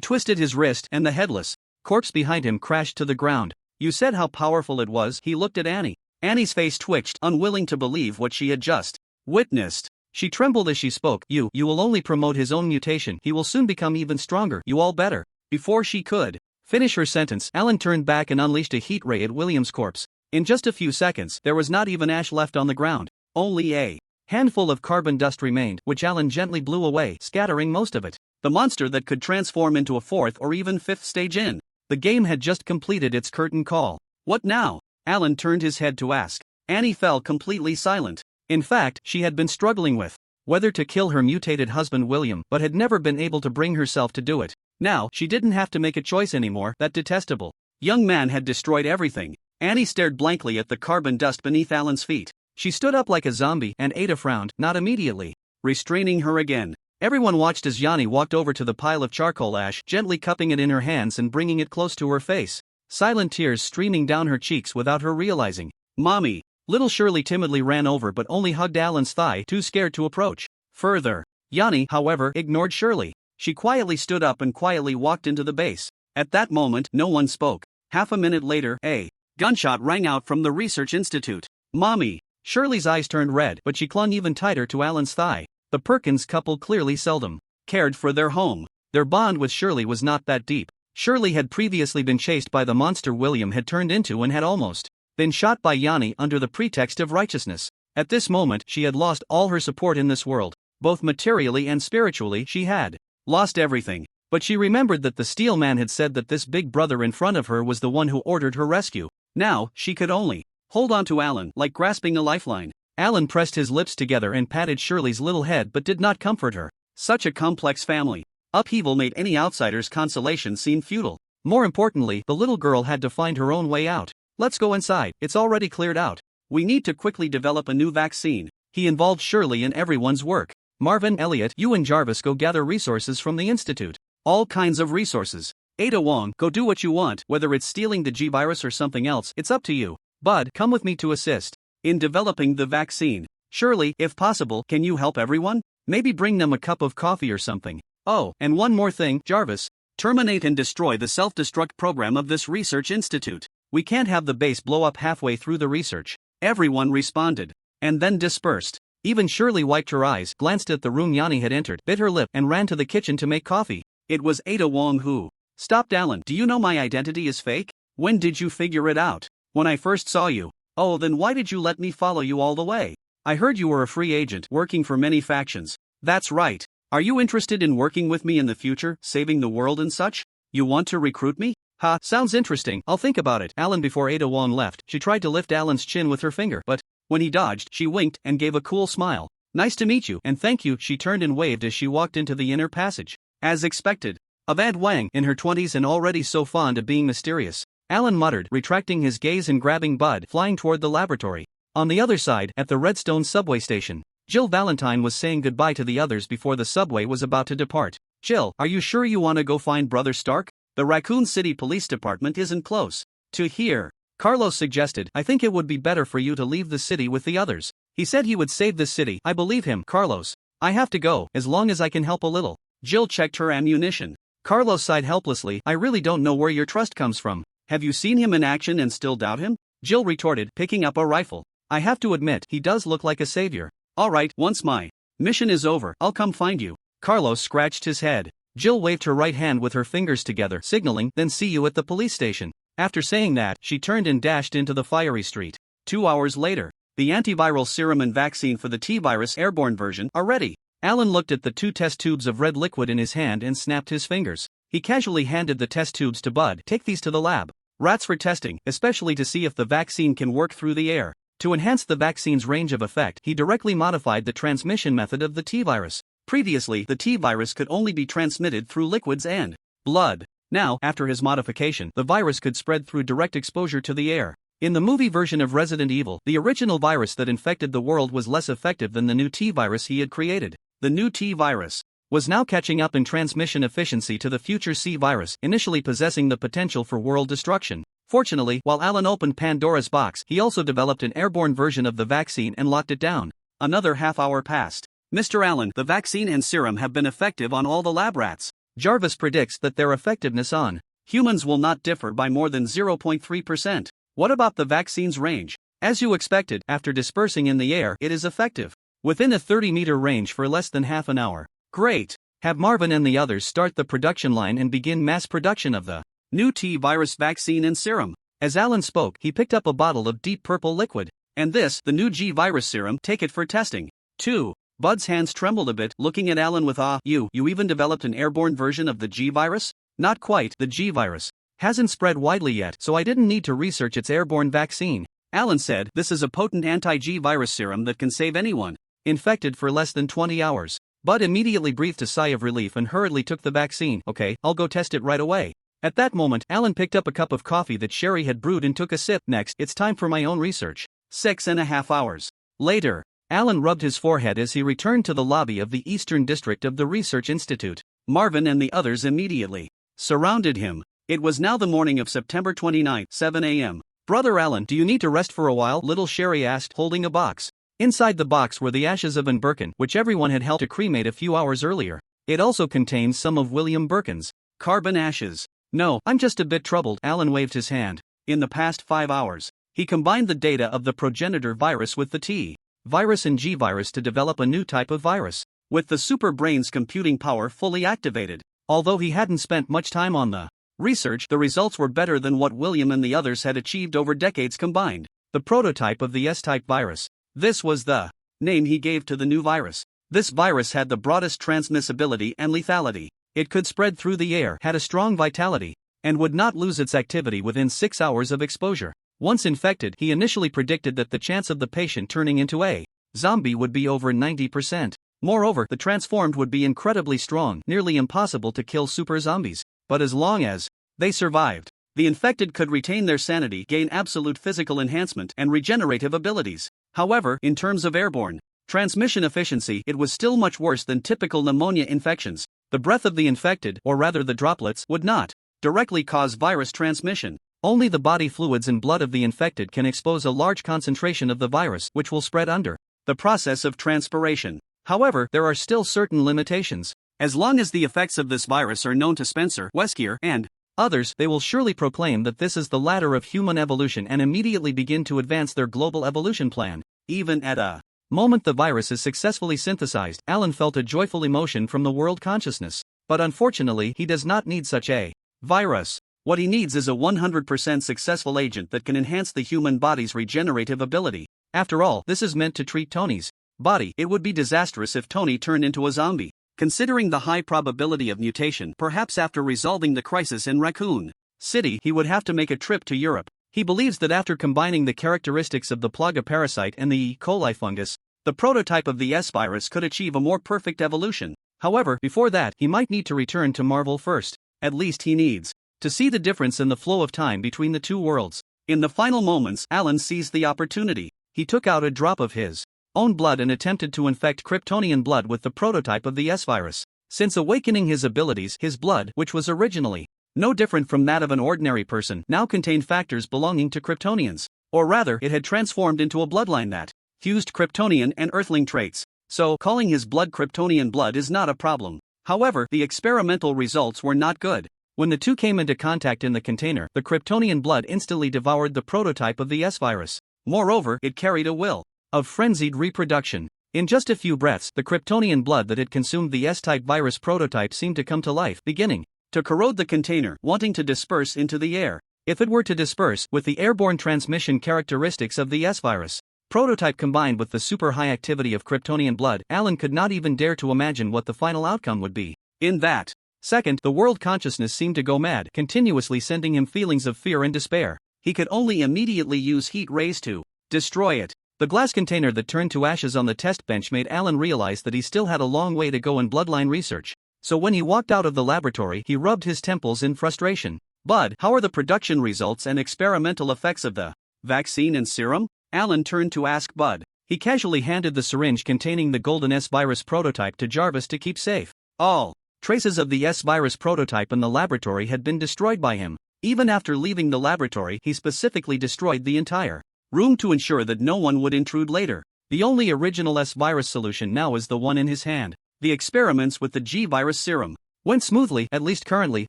Speaker 1: twisted his wrist, and the headless corpse behind him crashed to the ground. You said how powerful it was. He looked at Annie. Annie's face twitched, unwilling to believe what she had just witnessed. She trembled as she spoke. You will only promote his own mutation. He will soon become even stronger. You all better. Before she could finish her sentence, Alan turned back and unleashed a heat ray at William's corpse. In just a few seconds, there was not even ash left on the ground. Only a handful of carbon dust remained, which Alan gently blew away, scattering most of it. The monster that could transform into a fourth or even fifth stage in The game had just completed its curtain call. What now? Alan turned his head to ask. Annie fell completely silent. In fact, she had been struggling with whether to kill her mutated husband William, but had never been able to bring herself to do it. Now, she didn't have to make a choice anymore. That detestable young man had destroyed everything. Annie stared blankly at the carbon dust beneath Alan's feet. She stood up like a zombie, and Ada frowned, not immediately restraining her again. Everyone watched as Yanni walked over to the pile of charcoal ash, gently cupping it in her hands and bringing it close to her face. Silent tears streaming down her cheeks without her realizing. Mommy! Little Shirley timidly ran over but only hugged Alan's thigh, too scared to approach further. Yanni, however, ignored Shirley. She quietly stood up and quietly walked into the base. At that moment, no one spoke. Half a minute later, a gunshot rang out from the research institute. Mommy! Shirley's eyes turned red, but she clung even tighter to Alan's thigh. The Perkins couple clearly seldom cared for their home. Their bond with Shirley was not that deep. Shirley had previously been chased by the monster William had turned into and had almost been shot by Yanni under the pretext of righteousness. At this moment, she had lost all her support in this world. Both materially and spiritually, she had lost everything. But she remembered that the Steel Man had said that this big brother in front of her was the one who ordered her rescue. Now, she could only hold on to Alan, like grasping a lifeline. Alan pressed his lips together and patted Shirley's little head but did not comfort her. Such a complex family. Upheaval made any outsider's consolation seem futile. More importantly, the little girl had to find her own way out. Let's go inside, it's already cleared out. We need to quickly develop a new vaccine. He involved Shirley in everyone's work. Marvin, Elliot, you and Jarvis go gather resources from the Institute. All kinds of resources. Ada Wong, go do what you want, whether it's stealing the G-Virus or something else, it's up to you. Bud, come with me to assist in developing the vaccine. Shirley, if possible, can you help everyone? Maybe bring them a cup of coffee or something. Oh, and one more thing, Jarvis. Terminate and destroy the self-destruct program of this research institute. We can't have the base blow up halfway through the research. Everyone responded. And then dispersed. Even Shirley wiped her eyes, glanced at the room Yanni had entered, bit her lip, and ran to the kitchen to make coffee. It was Ada Wong who stopped Alan. Do you know my identity is fake? When did you figure it out? When I first saw you. Oh, then why did you let me follow you all the way? I heard you were a free agent, working for many factions. That's right. Are you interested in working with me in the future, saving the world and such? You want to recruit me? Ha, sounds interesting, I'll think about it. Alan Before Ada Wong left, she tried to lift Alan's chin with her finger, but when he dodged, she winked and gave a cool smile. Nice to meet you, and thank you, she turned and waved as she walked into the inner passage. As expected. Avad Wang, in her 20s and already so fond of being mysterious. Alan muttered, retracting his gaze and grabbing Bud, flying toward the laboratory. On the other side, at the Redstone subway station, Jill Valentine was saying goodbye to the others before the subway was about to depart. Jill, are you sure you want to go find Brother Stark? The Raccoon City Police Department isn't close to here. Carlos suggested, I think it would be better for you to leave the city with the others. He said he would save this city. I believe him, Carlos. I have to go, as long as I can help a little. Jill checked her ammunition. Carlos sighed helplessly, I really don't know where your trust comes from. Have you seen him in action and still doubt him? Jill retorted, picking up a rifle. I have to admit, he does look like a savior. Alright, once my mission is over, I'll come find you. Carlos scratched his head. Jill waved her right hand with her fingers together, signaling, then see you at the police station. After saying that, she turned and dashed into the fiery street. 2 hours later, the antiviral serum and vaccine for the T-virus airborne version are ready. Alan looked at the 2 test tubes of red liquid in his hand and snapped his fingers. He casually handed the test tubes to Bud. Take these to the lab. Rats for testing, especially to see if the vaccine can work through the air. To enhance the vaccine's range of effect, he directly modified the transmission method of the T-virus. Previously, the T-virus could only be transmitted through liquids and blood. Now, after his modification, the virus could spread through direct exposure to the air. In the movie version of Resident Evil, the original virus that infected the world was less effective than the new T-virus he had created. The new T-virus was now catching up in transmission efficiency to the future C-virus, initially possessing the potential for world destruction. Fortunately, while Alan opened Pandora's box, he also developed an airborne version of the vaccine and locked it down. Another half hour passed. Mr. Allen, the vaccine and serum have been effective on all the lab rats. Jarvis predicts that their effectiveness on humans will not differ by more than 0.3%. What about the vaccine's range? As you expected, after dispersing in the air, it is effective. Within a 30-meter range for less than half an hour. Great! Have Marvin and the others start the production line and begin mass production of the new T-virus vaccine and serum. As Alan spoke, he picked up a bottle of deep purple liquid. And this, the new G-virus serum, take it for testing. 2. Bud's hands trembled a bit, looking at Alan with awe. You even developed an airborne version of the G-virus? Not quite, the G-virus Hasn't spread widely yet, so I didn't need to research its airborne vaccine. Alan said, this is a potent anti-G virus serum that can save anyone infected for less than 20 hours. Bud immediately breathed a sigh of relief and hurriedly took the vaccine. Okay, I'll go test it right away. At that moment, Alan picked up a cup of coffee that Sherry had brewed and took a sip. Next, it's time for my own research. 6.5 hours later, Alan rubbed his forehead as he returned to the lobby of the Eastern District of the Research Institute. Marvin and the others immediately surrounded him. It was now the morning of September 29, 7 a.m. Brother Alan, do you need to rest for a while? Little Sherry asked, holding a box. Inside the box were the ashes of Van Birken, which everyone had helped to cremate a few hours earlier. It also contained some of William Birken's carbon ashes. No, I'm just a bit troubled. Alan waved his hand. In the past 5 hours, he combined the data of the progenitor virus with the T virus and G virus to develop a new type of virus, with the super brain's computing power fully activated. Although he hadn't spent much time on the research, the results were better than what William and the others had achieved over decades combined. The prototype of the S-type virus. This was the name he gave to the new virus. This virus had the broadest transmissibility and lethality. It could spread through the air, had a strong vitality, and would not lose its activity within 6 hours of exposure. Once infected, he initially predicted that the chance of the patient turning into a zombie would be over 90%. Moreover, the transformed would be incredibly strong, nearly impossible to kill super zombies. But as long as they survived, the infected could retain their sanity, gain absolute physical enhancement, and regenerative abilities. However, in terms of airborne transmission efficiency, it was still much worse than typical pneumonia infections. The breath of the infected, or rather the droplets, would not directly cause virus transmission. Only the body fluids and blood of the infected can expose a large concentration of the virus, which will spread under the process of transpiration. However, there are still certain limitations. As long as the effects of this virus are known to Spencer, Weskier, and others, they will surely proclaim that this is the ladder of human evolution and immediately begin to advance their global evolution plan. Even at a moment the virus is successfully synthesized, Alan felt a joyful emotion from the world consciousness. But unfortunately, he does not need such a virus. What he needs is a 100% successful agent that can enhance the human body's regenerative ability. After all, this is meant to treat Tony's body. It would be disastrous if Tony turned into a zombie. Considering the high probability of mutation, perhaps after resolving the crisis in Raccoon City, he would have to make a trip to Europe. He believes that after combining the characteristics of the Plaga parasite and the E. coli fungus, the prototype of the S virus could achieve a more perfect evolution. However, before that, he might need to return to Marvel first. At least he needs to see the difference in the flow of time between the two worlds. In the final moments, Alan seized the opportunity. He took out a drop of his own blood and attempted to infect Kryptonian blood with the prototype of the S virus. Since awakening his abilities, his blood, which was originally no different from that of an ordinary person, now contained factors belonging to Kryptonians. Or rather, it had transformed into a bloodline that fused Kryptonian and Earthling traits. So, calling his blood Kryptonian blood is not a problem. However, the experimental results were not good. When the two came into contact in the container, the Kryptonian blood instantly devoured the prototype of the S virus. Moreover, it carried a will of frenzied reproduction. In just a few breaths, the Kryptonian blood that had consumed the S-type virus prototype seemed to come to life, beginning to corrode the container, wanting to disperse into the air. If it were to disperse, with the airborne transmission characteristics of the S virus prototype combined with the super high activity of Kryptonian blood, Alan could not even dare to imagine what the final outcome would be. In that second, the world consciousness seemed to go mad, continuously sending him feelings of fear and despair. He could only immediately use heat rays to destroy it. The glass container that turned to ashes on the test bench made Alan realize that he still had a long way to go in bloodline research. So when he walked out of the laboratory, he rubbed his temples in frustration. Bud, how are the production results and experimental effects of the vaccine and serum? Alan turned to ask Bud. He casually handed the syringe containing the Golden S virus prototype to Jarvis to keep safe. All traces of the S virus prototype in the laboratory had been destroyed by him. Even after leaving the laboratory, he specifically destroyed the entire room to ensure that no one would intrude later. The only original S virus solution now is the one in his hand. The experiments with the G virus serum went smoothly. At least currently,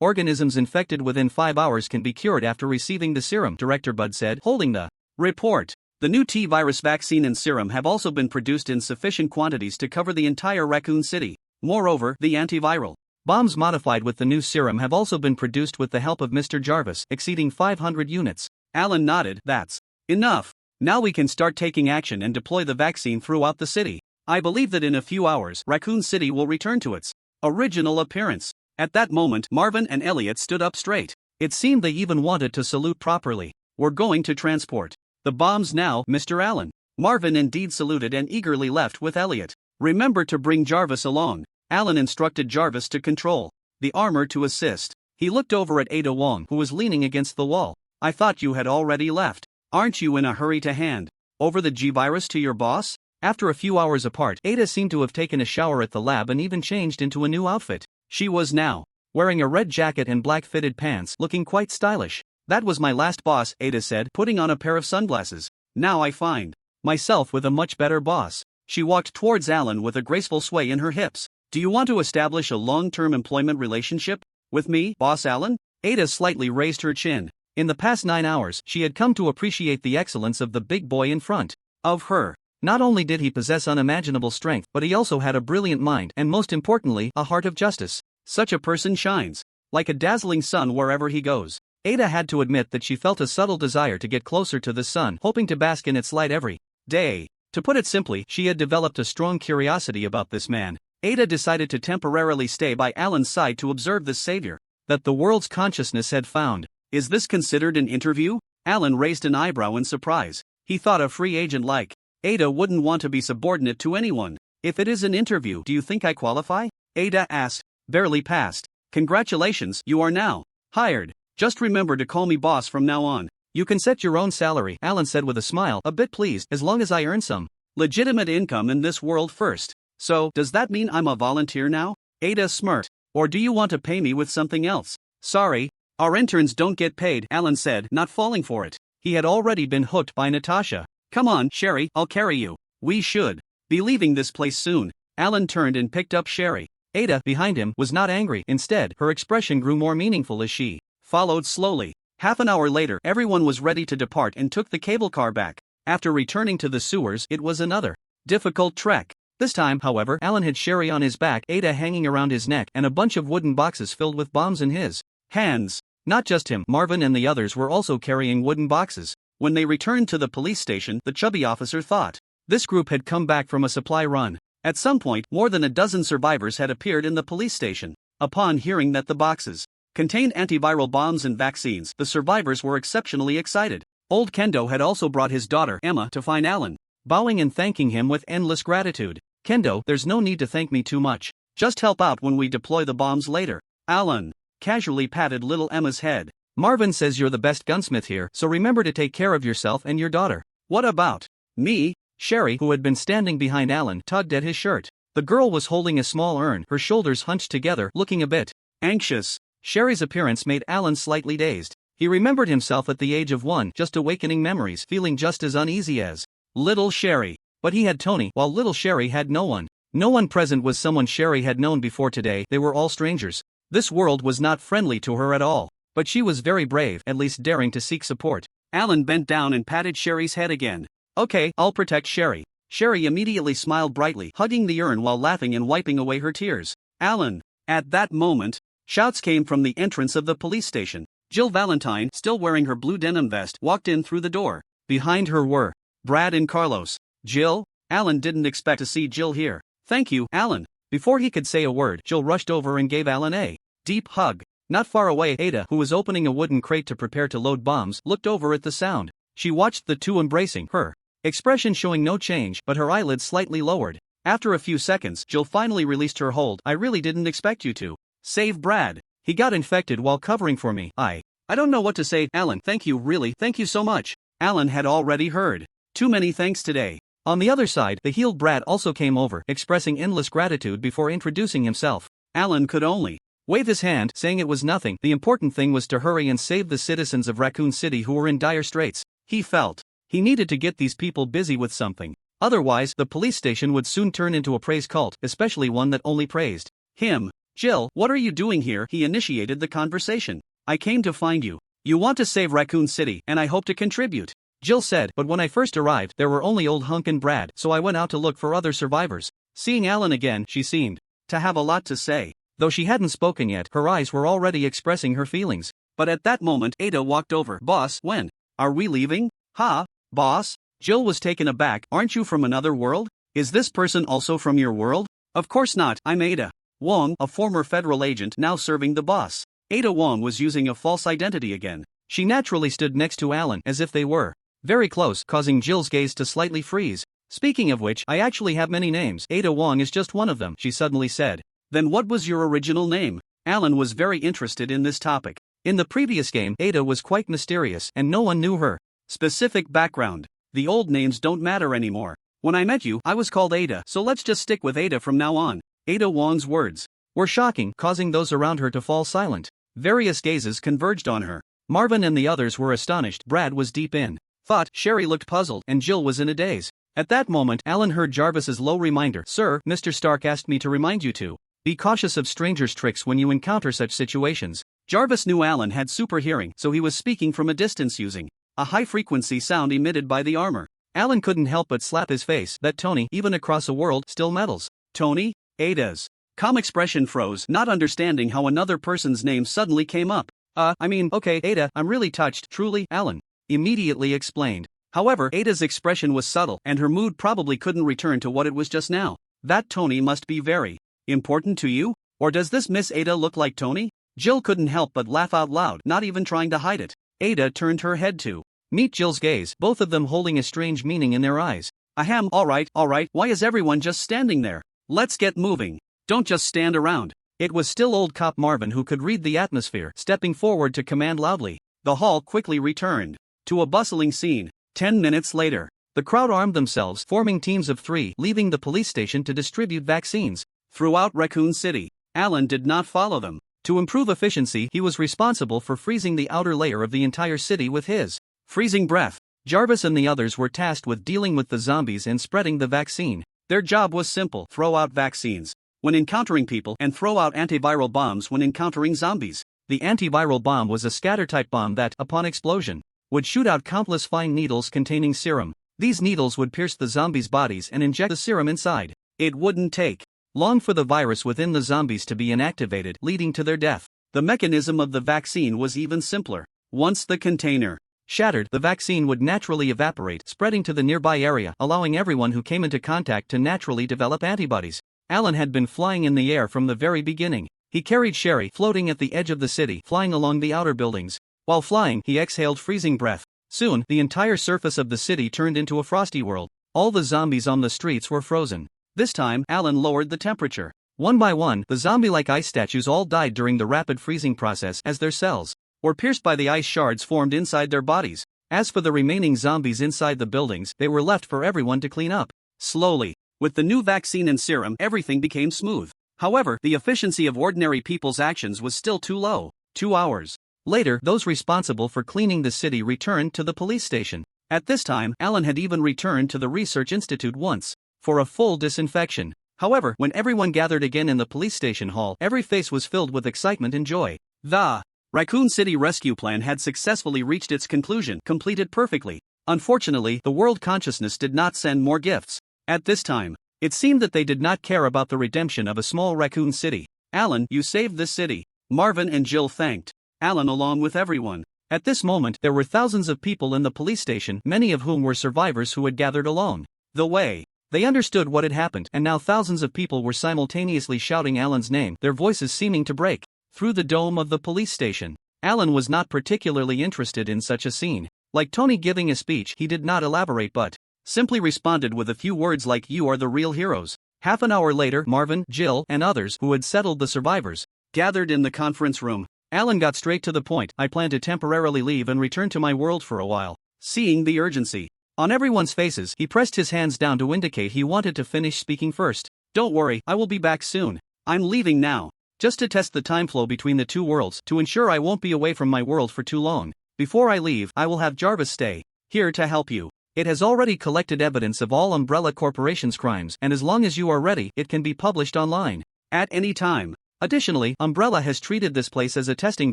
Speaker 1: organisms infected within 5 hours can be cured after receiving the serum, Director Bud said, holding the report. The new T virus vaccine and serum have also been produced in sufficient quantities to cover the entire Raccoon City. Moreover, the antiviral bombs modified with the new serum have also been produced with the help of Mr. Jarvis, exceeding 500 units. Alan nodded. That's enough. Now we can start taking action and deploy the vaccine throughout the city. I believe that in a few hours, Raccoon City will return to its original appearance. At that moment, Marvin and Elliot stood up straight. It seemed they even wanted to salute properly. "We're going to transport the bombs now, Mr. Allen." Marvin indeed saluted and eagerly left with Elliot. "Remember to bring Jarvis along." Allen instructed Jarvis to control the armor to assist. He looked over at Ada Wong, who was leaning against the wall. "I thought you had already left. Aren't you in a hurry to hand over the G-Virus to your boss?" After a few hours apart, Ada seemed to have taken a shower at the lab and even changed into a new outfit. She was now wearing a red jacket and black fitted pants, looking quite stylish. "That was my last boss," Ada said, putting on a pair of sunglasses. "Now I find myself with a much better boss." She walked towards Allen with a graceful sway in her hips. "Do you want to establish a long-term employment relationship with me, Boss Allen?" Ada slightly raised her chin. In the past 9 hours, she had come to appreciate the excellence of the big boy in front of her. Not only did he possess unimaginable strength, but he also had a brilliant mind and, most importantly, a heart of justice. Such a person shines like a dazzling sun wherever he goes. Ada had to admit that she felt a subtle desire to get closer to the sun, hoping to bask in its light every day. To put it simply, she had developed a strong curiosity about this man. Ada decided to temporarily stay by Alan's side to observe this savior that the world's consciousness had found. "Is this considered an interview?" Alan raised an eyebrow in surprise. He thought a free agent like Ada wouldn't want to be subordinate to anyone. "If it is an interview, do you think I qualify?" Ada asked. "Barely passed. Congratulations, you are now hired. Just remember to call me boss from now on." "You can set your own salary," Alan said with a smile, a bit pleased, "as long as I earn some legitimate income in this world first." "So, does that mean I'm a volunteer now?" Ada smirked. "Or do you want to pay me with something else?" "Sorry, our interns don't get paid," Alan said, not falling for it. He had already been hooked by Natasha. "Come on, Sherry, I'll carry you. We should be leaving this place soon." Alan turned and picked up Sherry. Ada, behind him, was not angry. Instead, her expression grew more meaningful as she followed slowly. Half an hour later, everyone was ready to depart and took the cable car back. After returning to the sewers, it was another difficult trek. This time, however, Alan had Sherry on his back, Ada hanging around his neck, and a bunch of wooden boxes filled with bombs in his hands. Not just him, Marvin and the others were also carrying wooden boxes. When they returned to the police station, the chubby officer thought this group had come back from a supply run. At some point, more than a dozen survivors had appeared in the police station. Upon hearing that the boxes contained antiviral bombs and vaccines, the survivors were exceptionally excited. Old Kendo had also brought his daughter, Emma, to find Alan, bowing and thanking him with endless gratitude. "Kendo, there's no need to thank me too much. Just help out when we deploy the bombs later." Alan casually patted little Emma's head. "Marvin says you're the best gunsmith here, so remember to take care of yourself and your daughter." "What about me?" Sherry, who had been standing behind Alan, tugged at his shirt. The girl was holding a small urn, her shoulders hunched together, looking a bit anxious. Sherry's appearance made Alan slightly dazed. He remembered himself at the age of 1, just awakening memories, feeling just as uneasy as little Sherry. But he had Tony, while little Sherry had no one. No one present was someone Sherry had known before today. They were all strangers. This world was not friendly to her at all. But she was very brave, at least daring to seek support. Alan bent down and patted Sherry's head again. "Okay, I'll protect Sherry." Sherry immediately smiled brightly, hugging the urn while laughing and wiping away her tears. Alan. At that moment, shouts came from the entrance of the police station. Jill Valentine, still wearing her blue denim vest, walked in through the door. Behind her were Brad and Carlos. "Jill?" Alan didn't expect to see Jill here. "Thank you, Alan." Before he could say a word, Jill rushed over and gave Alan a deep hug. Not far away, Ada, who was opening a wooden crate to prepare to load bombs, looked over at the sound. She watched the two embracing, her expression showing no change, but her eyelids slightly lowered. After a few seconds, Jill finally released her hold. "I really didn't expect you to save Brad. He got infected while covering for me. I don't know what to say, Alan. Thank you, really, thank you so much." Alan had already heard too many thanks today. On the other side, the healed Brad also came over, expressing endless gratitude before introducing himself. Alan could only wave his hand, saying it was nothing. The important thing was to hurry and save the citizens of Raccoon City who were in dire straits. He felt he needed to get these people busy with something. Otherwise, the police station would soon turn into a praise cult, especially one that only praised him. "Jill, what are you doing here?" He initiated the conversation. "I came to find you. You want to save Raccoon City, and I hope to contribute," Jill said, "but when I first arrived, there were only old Hunk and Brad, so I went out to look for other survivors." Seeing Alan again, she seemed to have a lot to say. Though she hadn't spoken yet, her eyes were already expressing her feelings. But at that moment, Ada walked over. "Boss, when are we leaving?" "Huh, boss?" Jill was taken aback. "Aren't you from another world? Is this person also from your world?" "Of course not, I'm Ada Wong, a former federal agent now serving the boss." Ada Wong was using a false identity again. She naturally stood next to Alan as if they were very close, causing Jill's gaze to slightly freeze. Speaking of which, I actually have many names. Ada Wong is just one of them, she suddenly said. Then what was your original name? Alan was very interested in this topic. In the previous game, Ada was quite mysterious and no one knew her specific background. The old names don't matter anymore. When I met you, I was called Ada, so let's just stick with Ada from now on. Ada Wong's words were shocking, causing those around her to fall silent. Various gazes converged on her. Marvin and the others were astonished. Brad was deep in thought, Sherry looked puzzled, and Jill was in a daze. At that moment, Alan heard Jarvis's low reminder. Sir, Mr. Stark asked me to remind you to be cautious of strangers' tricks when you encounter such situations. Jarvis knew Alan had super hearing, so he was speaking from a distance using a high-frequency sound emitted by the armor. Alan couldn't help but slap his face. That Tony, even across a world, still meddles. Tony? Ada's calm expression froze, not understanding how another person's name suddenly came up. Okay, Ada, I'm really touched, truly, Alan immediately explained. However, Ada's expression was subtle, and her mood probably couldn't return to what it was just now. That Tony must be very important to you? Or does this Miss Ada look like Tony? Jill couldn't help but laugh out loud, not even trying to hide it. Ada turned her head to meet Jill's gaze, both of them holding a strange meaning in their eyes. Ahem, alright, why is everyone just standing there? Let's get moving. Don't just stand around. It was still old cop Marvin who could read the atmosphere, stepping forward to command loudly. The hall quickly returned to a bustling scene. 10 minutes later, the crowd armed themselves, forming teams of 3, leaving the police station to distribute vaccines throughout Raccoon City. Alan did not follow them. To improve efficiency, he was responsible for freezing the outer layer of the entire city with his freezing breath. Jarvis and the others were tasked with dealing with the zombies and spreading the vaccine. Their job was simple: throw out vaccines when encountering people and throw out antiviral bombs when encountering zombies. The antiviral bomb was a scatter-type bomb that, upon explosion, would shoot out countless fine needles containing serum. These needles would pierce the zombies' bodies and inject the serum inside. It wouldn't take long for the virus within the zombies to be inactivated, leading to their death. The mechanism of the vaccine was even simpler. Once the container shattered, the vaccine would naturally evaporate, spreading to the nearby area, allowing everyone who came into contact to naturally develop antibodies. Alan had been flying in the air from the very beginning. He carried Sherry, floating at the edge of the city, flying along the outer buildings. While flying, he exhaled freezing breath. Soon, the entire surface of the city turned into a frosty world. All the zombies on the streets were frozen. This time, Alan lowered the temperature. One by one, the zombie-like ice statues all died during the rapid freezing process as their cells were pierced by the ice shards formed inside their bodies. As for the remaining zombies inside the buildings, they were left for everyone to clean up. Slowly, with the new vaccine and serum, everything became smooth. However, the efficiency of ordinary people's actions was still too low. 2 hours later, those responsible for cleaning the city returned to the police station. At this time, Alan had even returned to the research institute once for a full disinfection. However, when everyone gathered again in the police station hall, every face was filled with excitement and joy. The Raccoon City rescue plan had successfully reached its conclusion, completed perfectly. Unfortunately, the world consciousness did not send more gifts. At this time, it seemed that they did not care about the redemption of a small Raccoon City. Alan, you saved this city. Marvin and Jill thanked Alan along with everyone. At this moment, there were thousands of people in the police station, many of whom were survivors who had gathered alone. The way they understood what had happened, and now thousands of people were simultaneously shouting Alan's name, their voices seeming to break through the dome of the police station. Alan was not particularly interested in such a scene. Like Tony giving a speech, he did not elaborate but simply responded with a few words like, "You are the real heroes." Half an hour later, Marvin, Jill, and others who had settled the survivors gathered in the conference room. Alan got straight to the point. I plan to temporarily leave and return to my world for a while. Seeing the urgency on everyone's faces, he pressed his hands down to indicate he wanted to finish speaking first. Don't worry, I will be back soon. I'm leaving now, just to test the time flow between the two worlds, to ensure I won't be away from my world for too long. Before I leave, I will have Jarvis stay here to help you. It has already collected evidence of all Umbrella Corporation's crimes, and as long as you are ready, it can be published online at any time. Additionally, Umbrella has treated this place as a testing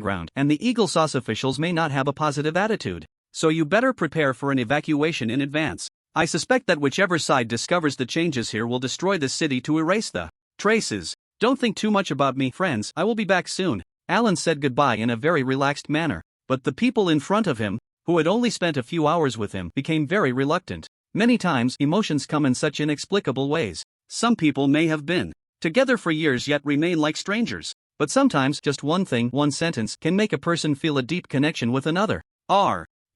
Speaker 1: ground, and the Eagle Sauce officials may not have a positive attitude. So you better prepare for an evacuation in advance. I suspect that whichever side discovers the changes here will destroy the city to erase the traces. Don't think too much about me, friends, I will be back soon. Alan said goodbye in a very relaxed manner, but the people in front of him, who had only spent a few hours with him, became very reluctant. Many times, emotions come in such inexplicable ways. Some people may have been together for years yet remain like strangers. But sometimes just one thing, one sentence, can make a person feel a deep connection with another.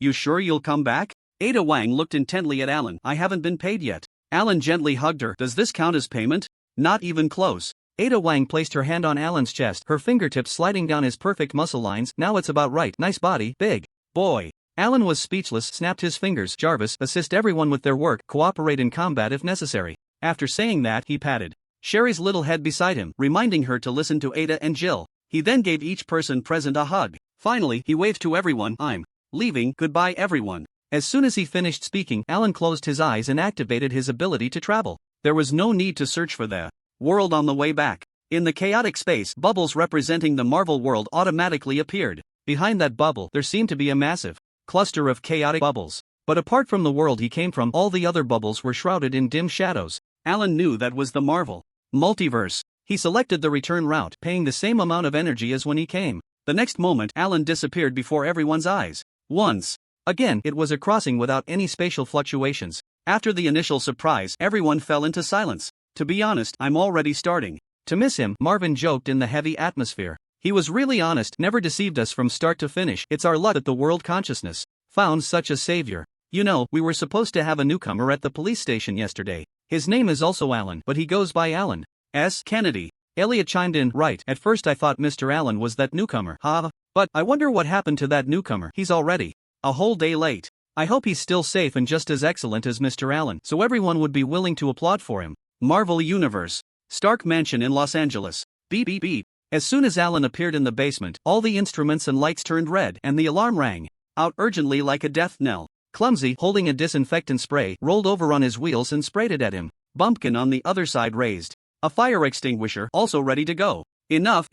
Speaker 1: You sure you'll come back? Ada Wang looked intently at Alan. I haven't been paid yet. Alan gently hugged her. Does this count as payment? Not even close. Ada Wang placed her hand on Alan's chest, her fingertips sliding down his perfect muscle lines. Now it's about right. Nice body, big boy. Alan was speechless, snapped his fingers. Jarvis, assist everyone with their work, cooperate in combat if necessary. After saying that, he patted Sherry's little head beside him, reminding her to listen to Ada and Jill. He then gave each person present a hug. Finally, he waved to everyone. I'm leaving, goodbye everyone. As soon as he finished speaking, Alan closed his eyes and activated his ability to travel. There was no need to search for the world on the way back. In the chaotic space, bubbles representing the Marvel world automatically appeared. Behind that bubble, there seemed to be a massive cluster of chaotic bubbles. But apart from the world he came from, all the other bubbles were shrouded in dim shadows. Alan knew that was the Marvel multiverse. He selected the return route, paying the same amount of energy as when he came. The next moment, Alan disappeared before everyone's eyes. Once again, it was a crossing without any spatial fluctuations. After the initial surprise, everyone fell into silence. To be honest, I'm already starting to miss him, Marvin joked in the heavy atmosphere. He was really honest, never deceived us from start to finish. It's our luck that the world consciousness found such a savior. You know, we were supposed to have a newcomer at the police station yesterday. His name is also Alan, but he goes by Alan S. Kennedy. Elliot chimed in, right, at first I thought Mr. Allen was that newcomer. But I wonder what happened to that newcomer. He's already a whole day late. I hope he's still safe and just as excellent as Mr. Allen, so everyone would be willing to applaud for him. Marvel Universe. Stark Mansion in Los Angeles. Beep beep beep. As soon as Alan appeared in the basement, all the instruments and lights turned red, and the alarm rang out urgently like a death knell. Clumsy, holding a disinfectant spray, rolled over on his wheels and sprayed it at him. Bumpkin on the other side raised a fire extinguisher, also ready to go. Enough.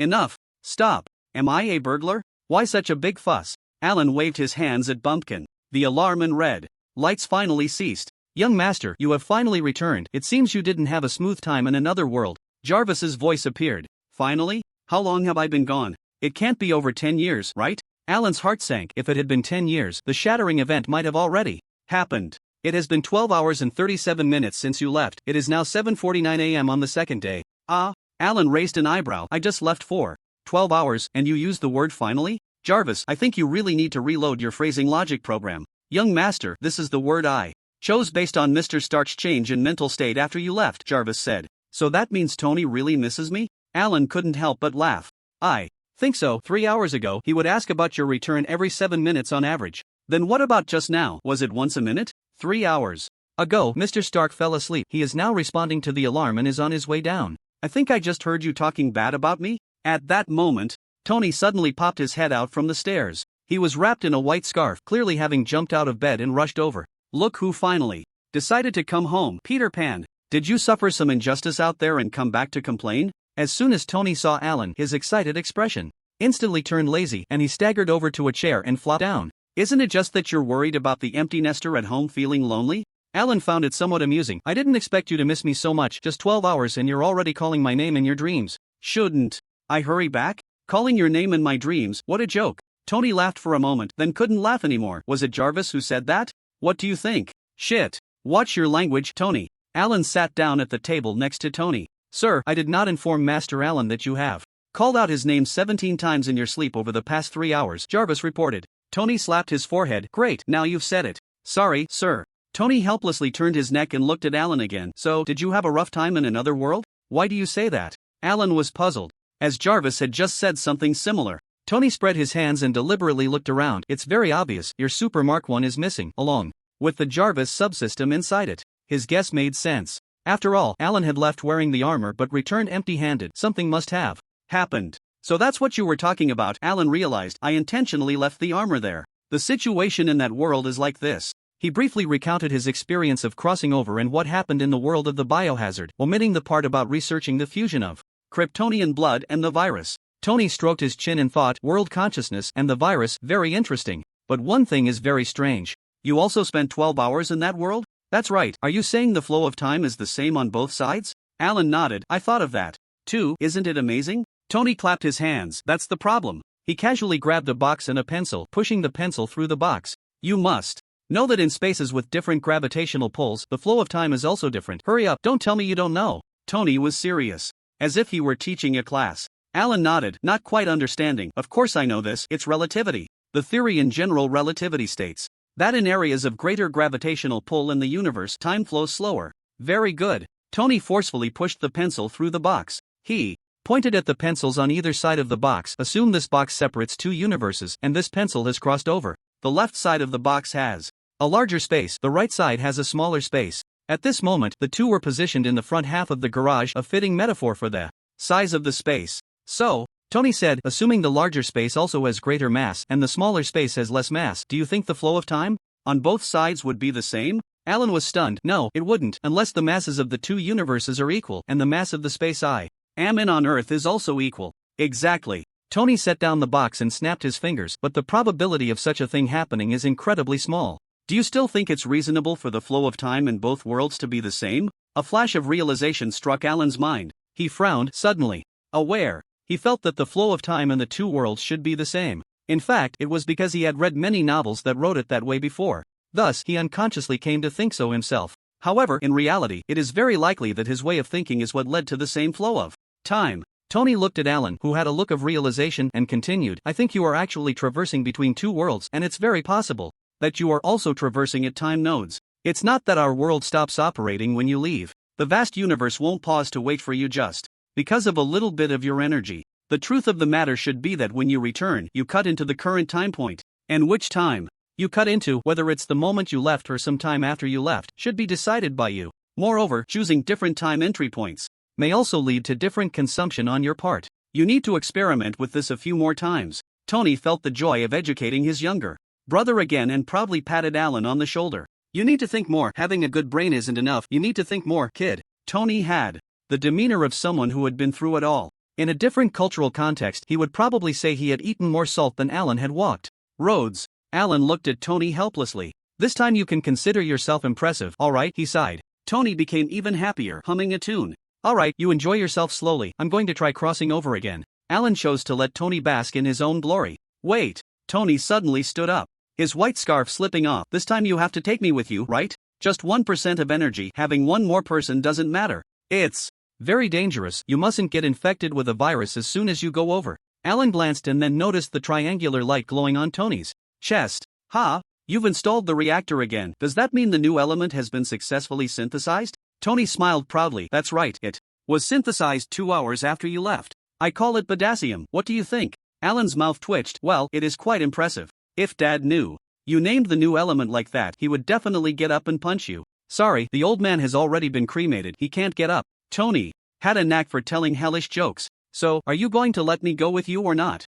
Speaker 1: Stop. Am I a burglar? Why such a big fuss? Alan waved his hands at Bumpkin. The alarm and red lights finally ceased. Young master, you have finally returned. It seems you didn't have a smooth time in another world. Jarvis's voice appeared. Finally? How long have I been gone? It can't be over 10 years, right? Alan's heart sank. If it had been 10 years, the shattering event might have already happened. It has been 12 hours and 37 minutes since you left. It is now 7:49 a.m. on the second day. Alan raised an eyebrow. I just left for 12 hours, and you used the word finally? Jarvis, I think you really need to reload your phrasing logic program. Young master, this is the word I chose based on Mr. Stark's change in mental state after you left, Jarvis said. So that means Tony really misses me? Alan couldn't help but laugh. I think so. 3 hours ago, he would ask about your return every 7 minutes on average. Then what about just now? Was it once a minute? 3 hours ago, Mr. Stark fell asleep. He is now responding to the alarm and is on his way down. I think I just heard you talking bad about me? At that moment, Tony suddenly popped his head out from the stairs. He was wrapped in a white scarf, clearly having jumped out of bed and rushed over. Look who finally decided to come home. Peter Pan, did you suffer some injustice out there and come back to complain? As soon as Tony saw Alan, his excited expression instantly turned lazy and he staggered over to a chair and flopped down. Isn't it just that you're worried about the empty nester at home feeling lonely? Alan found it somewhat amusing. I didn't expect you to miss me so much. Just 12 hours and you're already calling my name in your dreams. Shouldn't I hurry back? Calling your name in my dreams, what a joke. Tony laughed for a moment, then couldn't laugh anymore. Was it Jarvis who said that? What do you think? Shit. Watch your language, Tony. Alan sat down at the table next to Tony. Sir, I did not inform Master Alan that you have called out his name 17 times in your sleep over the past 3 hours, Jarvis reported. Tony slapped his forehead. Great, now you've said it. Sorry, sir. Tony helplessly turned his neck and looked at Alan again. So, did you have a rough time in another world? Why do you say that? Alan was puzzled, as Jarvis had just said something similar. Tony spread his hands and deliberately looked around. It's very obvious, your Super Mark 1 is missing, along with the Jarvis subsystem inside it. His guess made sense. After all, Alan had left wearing the armor but returned empty-handed. Something must have happened. So that's what you were talking about, Alan realized. I intentionally left the armor there. The situation in that world is like this. He briefly recounted his experience of crossing over and what happened in the world of the biohazard, omitting the part about researching the fusion of Kryptonian blood and the virus. Tony stroked his chin and thought, world consciousness and the virus, very interesting. But one thing is very strange. You also spent 12 hours in that world? That's right. Are you saying the flow of time is the same on both sides? Alan nodded. I thought of that too. Isn't it amazing? Tony clapped his hands. That's the problem. He casually grabbed a box and a pencil, pushing the pencil through the box. You must know that in spaces with different gravitational pulls, the flow of time is also different. Hurry up, don't tell me you don't know. Tony was serious, as if he were teaching a class. Alan nodded, not quite understanding. Of course I know this, it's relativity. The theory in general relativity states that in areas of greater gravitational pull in the universe, time flows slower. Very good. Tony forcefully pushed the pencil through the box. He pointed at the pencils on either side of the box. Assume this box separates two universes, and this pencil has crossed over. The left side of the box has a larger space, the right side has a smaller space. At this moment, the two were positioned in the front half of the garage, a fitting metaphor for the size of the space. So, Tony said, assuming the larger space also has greater mass and the smaller space has less mass, do you think the flow of time on both sides would be the same? Alan was stunned. No, it wouldn't, unless the masses of the two universes are equal and the mass of the space I am in on Earth is also equal. Exactly. Tony set down the box and snapped his fingers, but the probability of such a thing happening is incredibly small. Do you still think it's reasonable for the flow of time in both worlds to be the same? A flash of realization struck Alan's mind. He frowned, suddenly aware. He felt that the flow of time in the two worlds should be the same. In fact, it was because he had read many novels that wrote it that way before. Thus, he unconsciously came to think so himself. However, in reality, it is very likely that his way of thinking is what led to the same flow of time. Tony looked at Alan, who had a look of realization, and continued, I think you are actually traversing between two worlds, and it's very possible that you are also traversing at time nodes. It's not that our world stops operating when you leave. The vast universe won't pause to wait for you just because of a little bit of your energy. The truth of the matter should be that when you return, you cut into the current time point. And which time you cut into, whether it's the moment you left or some time after you left, should be decided by you. Moreover, choosing different time entry points may also lead to different consumption on your part. You need to experiment with this a few more times. Tony felt the joy of educating his younger brother again and proudly patted Alan on the shoulder. You need to think more. Having a good brain isn't enough. You need to think more, kid. Tony had the demeanor of someone who had been through it all. In a different cultural context, he would probably say he had eaten more salt than Alan had walked roads. Alan looked at Tony helplessly. This time you can consider yourself impressive, alright, he sighed. Tony became even happier, humming a tune. Alright, you enjoy yourself slowly, I'm going to try crossing over again. Alan chose to let Tony bask in his own glory. Wait. Tony suddenly stood up, his white scarf slipping off. This time you have to take me with you, right? Just 1% of energy, having one more person doesn't matter. It's very dangerous. You mustn't get infected with a virus as soon as you go over. Alan glanced and then noticed the triangular light glowing on Tony's chest. Ha! You've installed the reactor again. Does that mean the new element has been successfully synthesized? Tony smiled proudly. That's right, it was synthesized 2 hours after you left. I call it potassium. What do you think? Alan's mouth twitched. Well, it is quite impressive. If Dad knew you named the new element like that, he would definitely get up and punch you. Sorry, the old man has already been cremated. He can't get up. Tony had a knack for telling hellish jokes. So, are you going to let me go with you or not?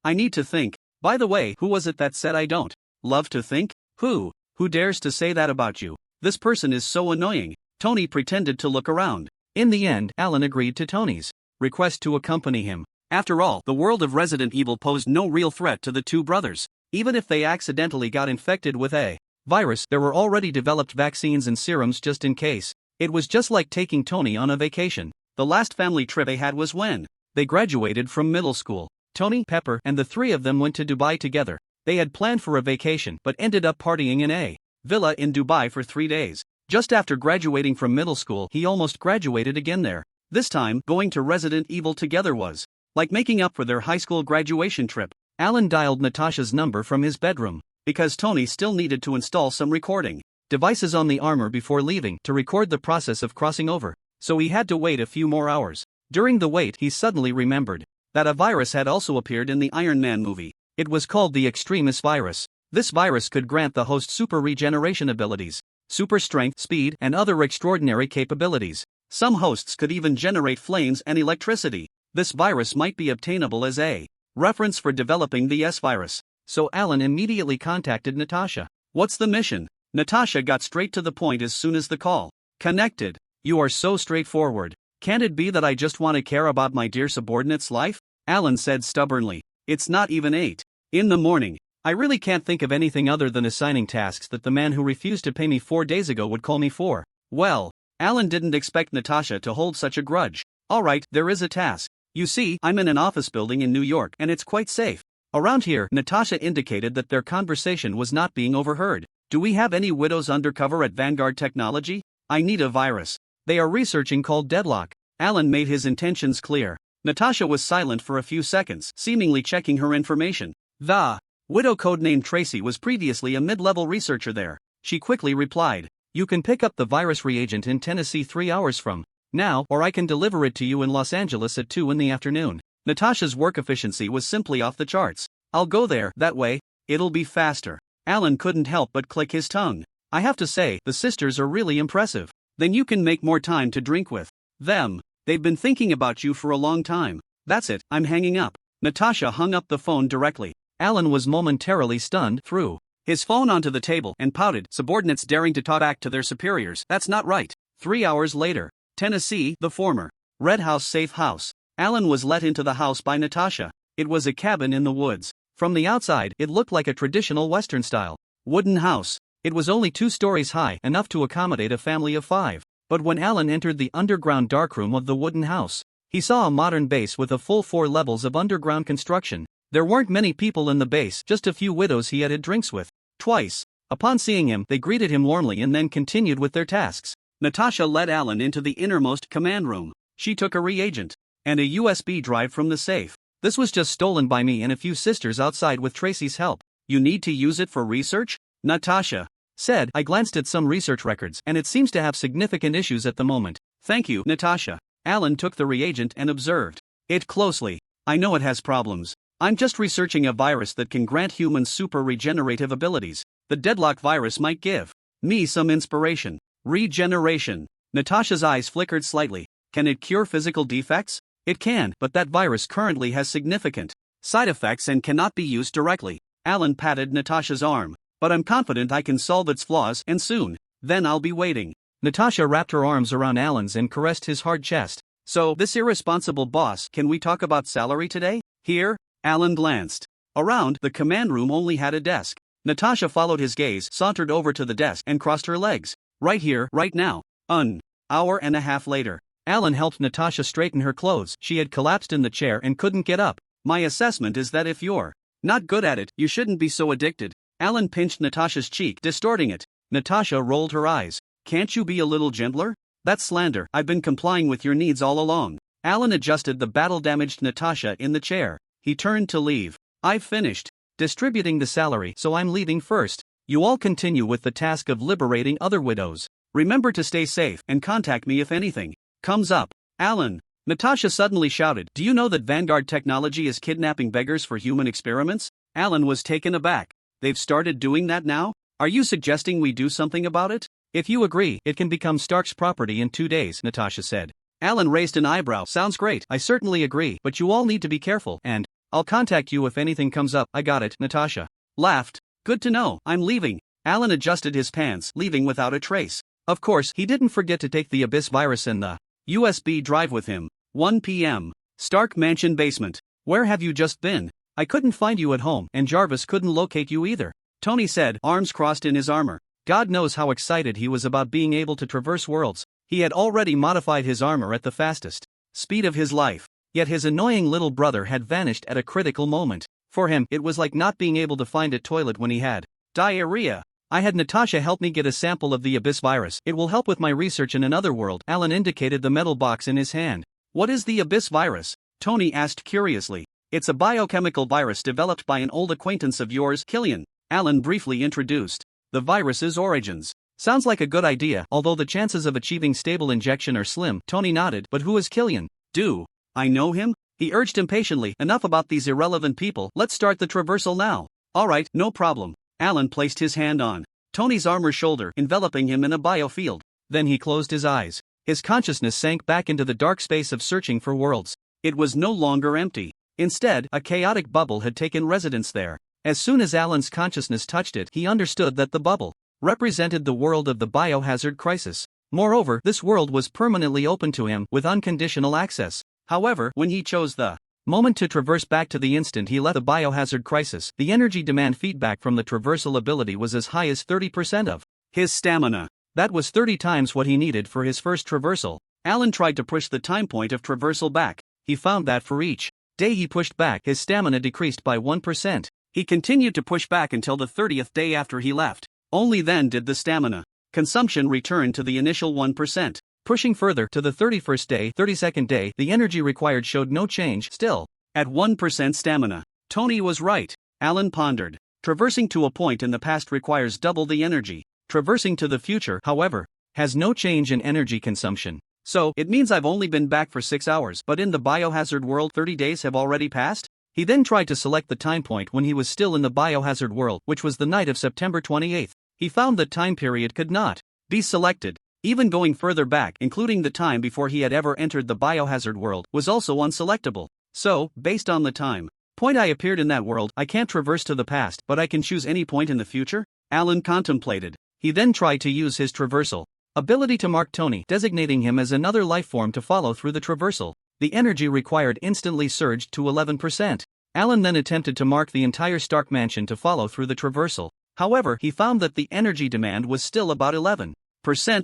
Speaker 1: I need to think. By the way, who was it that said I don't love to think? Who dares to say that about you? This person is so annoying. Tony pretended to look around. In the end, Alan agreed to Tony's request to accompany him. After all, the world of Resident Evil posed no real threat to the two brothers. Even if they accidentally got infected with a virus, there were already developed vaccines and serums just in case. It was just like taking Tony on a vacation. The last family trip they had was when they graduated from middle school. Tony, Pepper, and the three of them went to Dubai together. They had planned for a vacation but ended up partying in a villa in Dubai for 3 days. Just after graduating from middle school, he almost graduated again there. This time, going to Resident Evil together was like making up for their high school graduation trip. Alan dialed Natasha's number from his bedroom, because Tony still needed to install some recording devices on the armor before leaving to record the process of crossing over, so he had to wait a few more hours. During the wait, he suddenly remembered that a virus had also appeared in the Iron Man movie. It was called the Extremis virus. This virus could grant the host super regeneration abilities, super strength, speed, and other extraordinary capabilities. Some hosts could even generate flames and electricity. This virus might be obtainable as a reference for developing the S-virus. So Alan immediately contacted Natasha. What's the mission? Natasha got straight to the point as soon as the call connected. You are so straightforward. Can't it be that I just want to care about my dear subordinate's life? Alan said stubbornly. It's not even 8 in the morning. I really can't think of anything other than assigning tasks that the man who refused to pay me 4 days ago would call me for. Well, Alan didn't expect Natasha to hold such a grudge. Alright, there is a task. You see, I'm in an office building in New York and it's quite safe. Around here, Natasha indicated that their conversation was not being overheard. Do we have any widows undercover at Vanguard Technology? I need a virus they are researching called Deadlock. Alan made his intentions clear. Natasha was silent for a few seconds, seemingly checking her information. The widow codenamed Tracy was previously a mid-level researcher there. She quickly replied, "You can pick up the virus reagent in Tennessee 3 hours from now, or I can deliver it to you in Los Angeles at 2 in the afternoon." Natasha's work efficiency was simply off the charts. "I'll go there, that way, it'll be faster." Alan couldn't help but click his tongue. "I have to say, the sisters are really impressive. Then you can make more time to drink with them. They've been thinking about you for a long time." "That's it, I'm hanging up." Natasha hung up the phone directly. Alan was momentarily stunned, threw his phone onto the table and pouted. Subordinates daring to talk back to their superiors, that's not right. 3 hours later, Tennessee, the former Red House safe house. Alan was let into the house by Natasha. It was a cabin in the woods. From the outside, it looked like a traditional Western-style wooden house. It was only 2 stories high, enough to accommodate a family of 5. But when Alan entered the underground darkroom of the wooden house, he saw a modern base with a full 4 levels of underground construction. There weren't many people in the base, just a few widows he had had drinks with. Twice. Upon seeing him, they greeted him warmly and then continued with their tasks. Natasha led Alan into the innermost command room. She took a reagent and a USB drive from the safe. "This was just stolen by me and a few sisters outside with Tracy's help. You need to use it for research?" Natasha said. "I glanced at some research records and it seems to have significant issues at the moment." "Thank you, Natasha." Alan took the reagent and observed it closely. "I know it has problems. I'm just researching a virus that can grant humans super regenerative abilities. The deadlock virus might give me some inspiration." "Regeneration." Natasha's eyes flickered slightly. "Can it cure physical defects?" "It can, but that virus currently has significant side effects and cannot be used directly." Alan patted Natasha's arm. "But I'm confident I can solve its flaws, and soon. Then I'll be waiting." Natasha wrapped her arms around Alan's and caressed his hard chest. "So, this irresponsible boss, can we talk about salary today?" "Here?" Alan glanced around. The command room only had a desk. Natasha followed his gaze, sauntered over to the desk, and crossed her legs. "Right here, right now." An hour and a half later, Alan helped Natasha straighten her clothes. She had collapsed in the chair and couldn't get up. "My assessment is that if you're not good at it, you shouldn't be so addicted." Alan pinched Natasha's cheek, distorting it. Natasha rolled her eyes. "Can't you be a little gentler?" "That's slander. I've been complying with your needs all along." Alan adjusted the battle-damaged Natasha in the chair. He turned to leave. "I've finished distributing the salary, so I'm leaving first. You all continue with the task of liberating other widows. Remember to stay safe and contact me if anything comes up." "Alan!" Natasha suddenly shouted. "Do you know that Vanguard Technology is kidnapping beggars for human experiments?" Alan was taken aback. "They've started doing that now? Are you suggesting we do something about it?" "If you agree, it can become Stark's property in 2 days," Natasha said. Alan raised an eyebrow. "Sounds great. I certainly agree, but you all need to be careful, and I'll contact you if anything comes up." "I got it," Natasha laughed. "Good to know. I'm leaving." Alan adjusted his pants, leaving without a trace. Of course, he didn't forget to take the Abyss virus and the USB drive with him. 1 p.m. Stark Mansion basement. "Where have you just been? I couldn't find you at home, and Jarvis couldn't locate you either," Tony said, arms crossed in his armor. God knows how excited he was about being able to traverse worlds. He had already modified his armor at the fastest speed of his life. Yet his annoying little brother had vanished at a critical moment. For him, it was like not being able to find a toilet when he had diarrhea. "I had Natasha help me get a sample of the Abyss virus. It will help with my research in another world." Alan indicated the metal box in his hand. "What is the Abyss virus?" Tony asked curiously. "It's a biochemical virus developed by an old acquaintance of yours, Killian," Alan briefly introduced. "The virus's origins." "Sounds like a good idea, although the chances of achieving stable injection are slim." Tony nodded. "But who is Killian?" "Do I know him?" he urged impatiently. "Enough about these irrelevant people. Let's start the traversal now." "All right, no problem." Alan placed his hand on Tony's armor shoulder, enveloping him in a biofield. Then he closed his eyes. His consciousness sank back into the dark space of searching for worlds. It was no longer empty. Instead, a chaotic bubble had taken residence there. As soon as Alan's consciousness touched it, he understood that the bubble represented the world of the biohazard crisis. Moreover, this world was permanently open to him, with unconditional access. However, when he chose the moment to traverse back to the instant he left the biohazard crisis, the energy demand feedback from the traversal ability was as high as 30% of his stamina. That was 30 times what he needed for his first traversal. Alan tried to push the time point of traversal back. He found that for each day he pushed back, his stamina decreased by 1%. He continued to push back until the 30th day after he left. Only then did the stamina consumption return to the initial 1%. Pushing further to the 31st day, 32nd day, the energy required showed no change, still. At 1% stamina. Tony was right, Alan pondered. Traversing to a point in the past requires double the energy. Traversing to the future, however, has no change in energy consumption. So, it means I've only been back for 6 hours, but in the biohazard world 30 days have already passed? He then tried to select the time point when he was still in the biohazard world, which was the night of September 28th. He found that time period could not be selected. Even going further back, including the time before he had ever entered the biohazard world, was also unselectable. So, based on the time point I appeared in that world, I can't traverse to the past, but I can choose any point in the future? Alan contemplated. He then tried to use his traversal ability to mark Tony, designating him as another life form to follow through the traversal. The energy required instantly surged to 11%. Alan then attempted to mark the entire Stark mansion to follow through the traversal. However, he found that the energy demand was still about 11%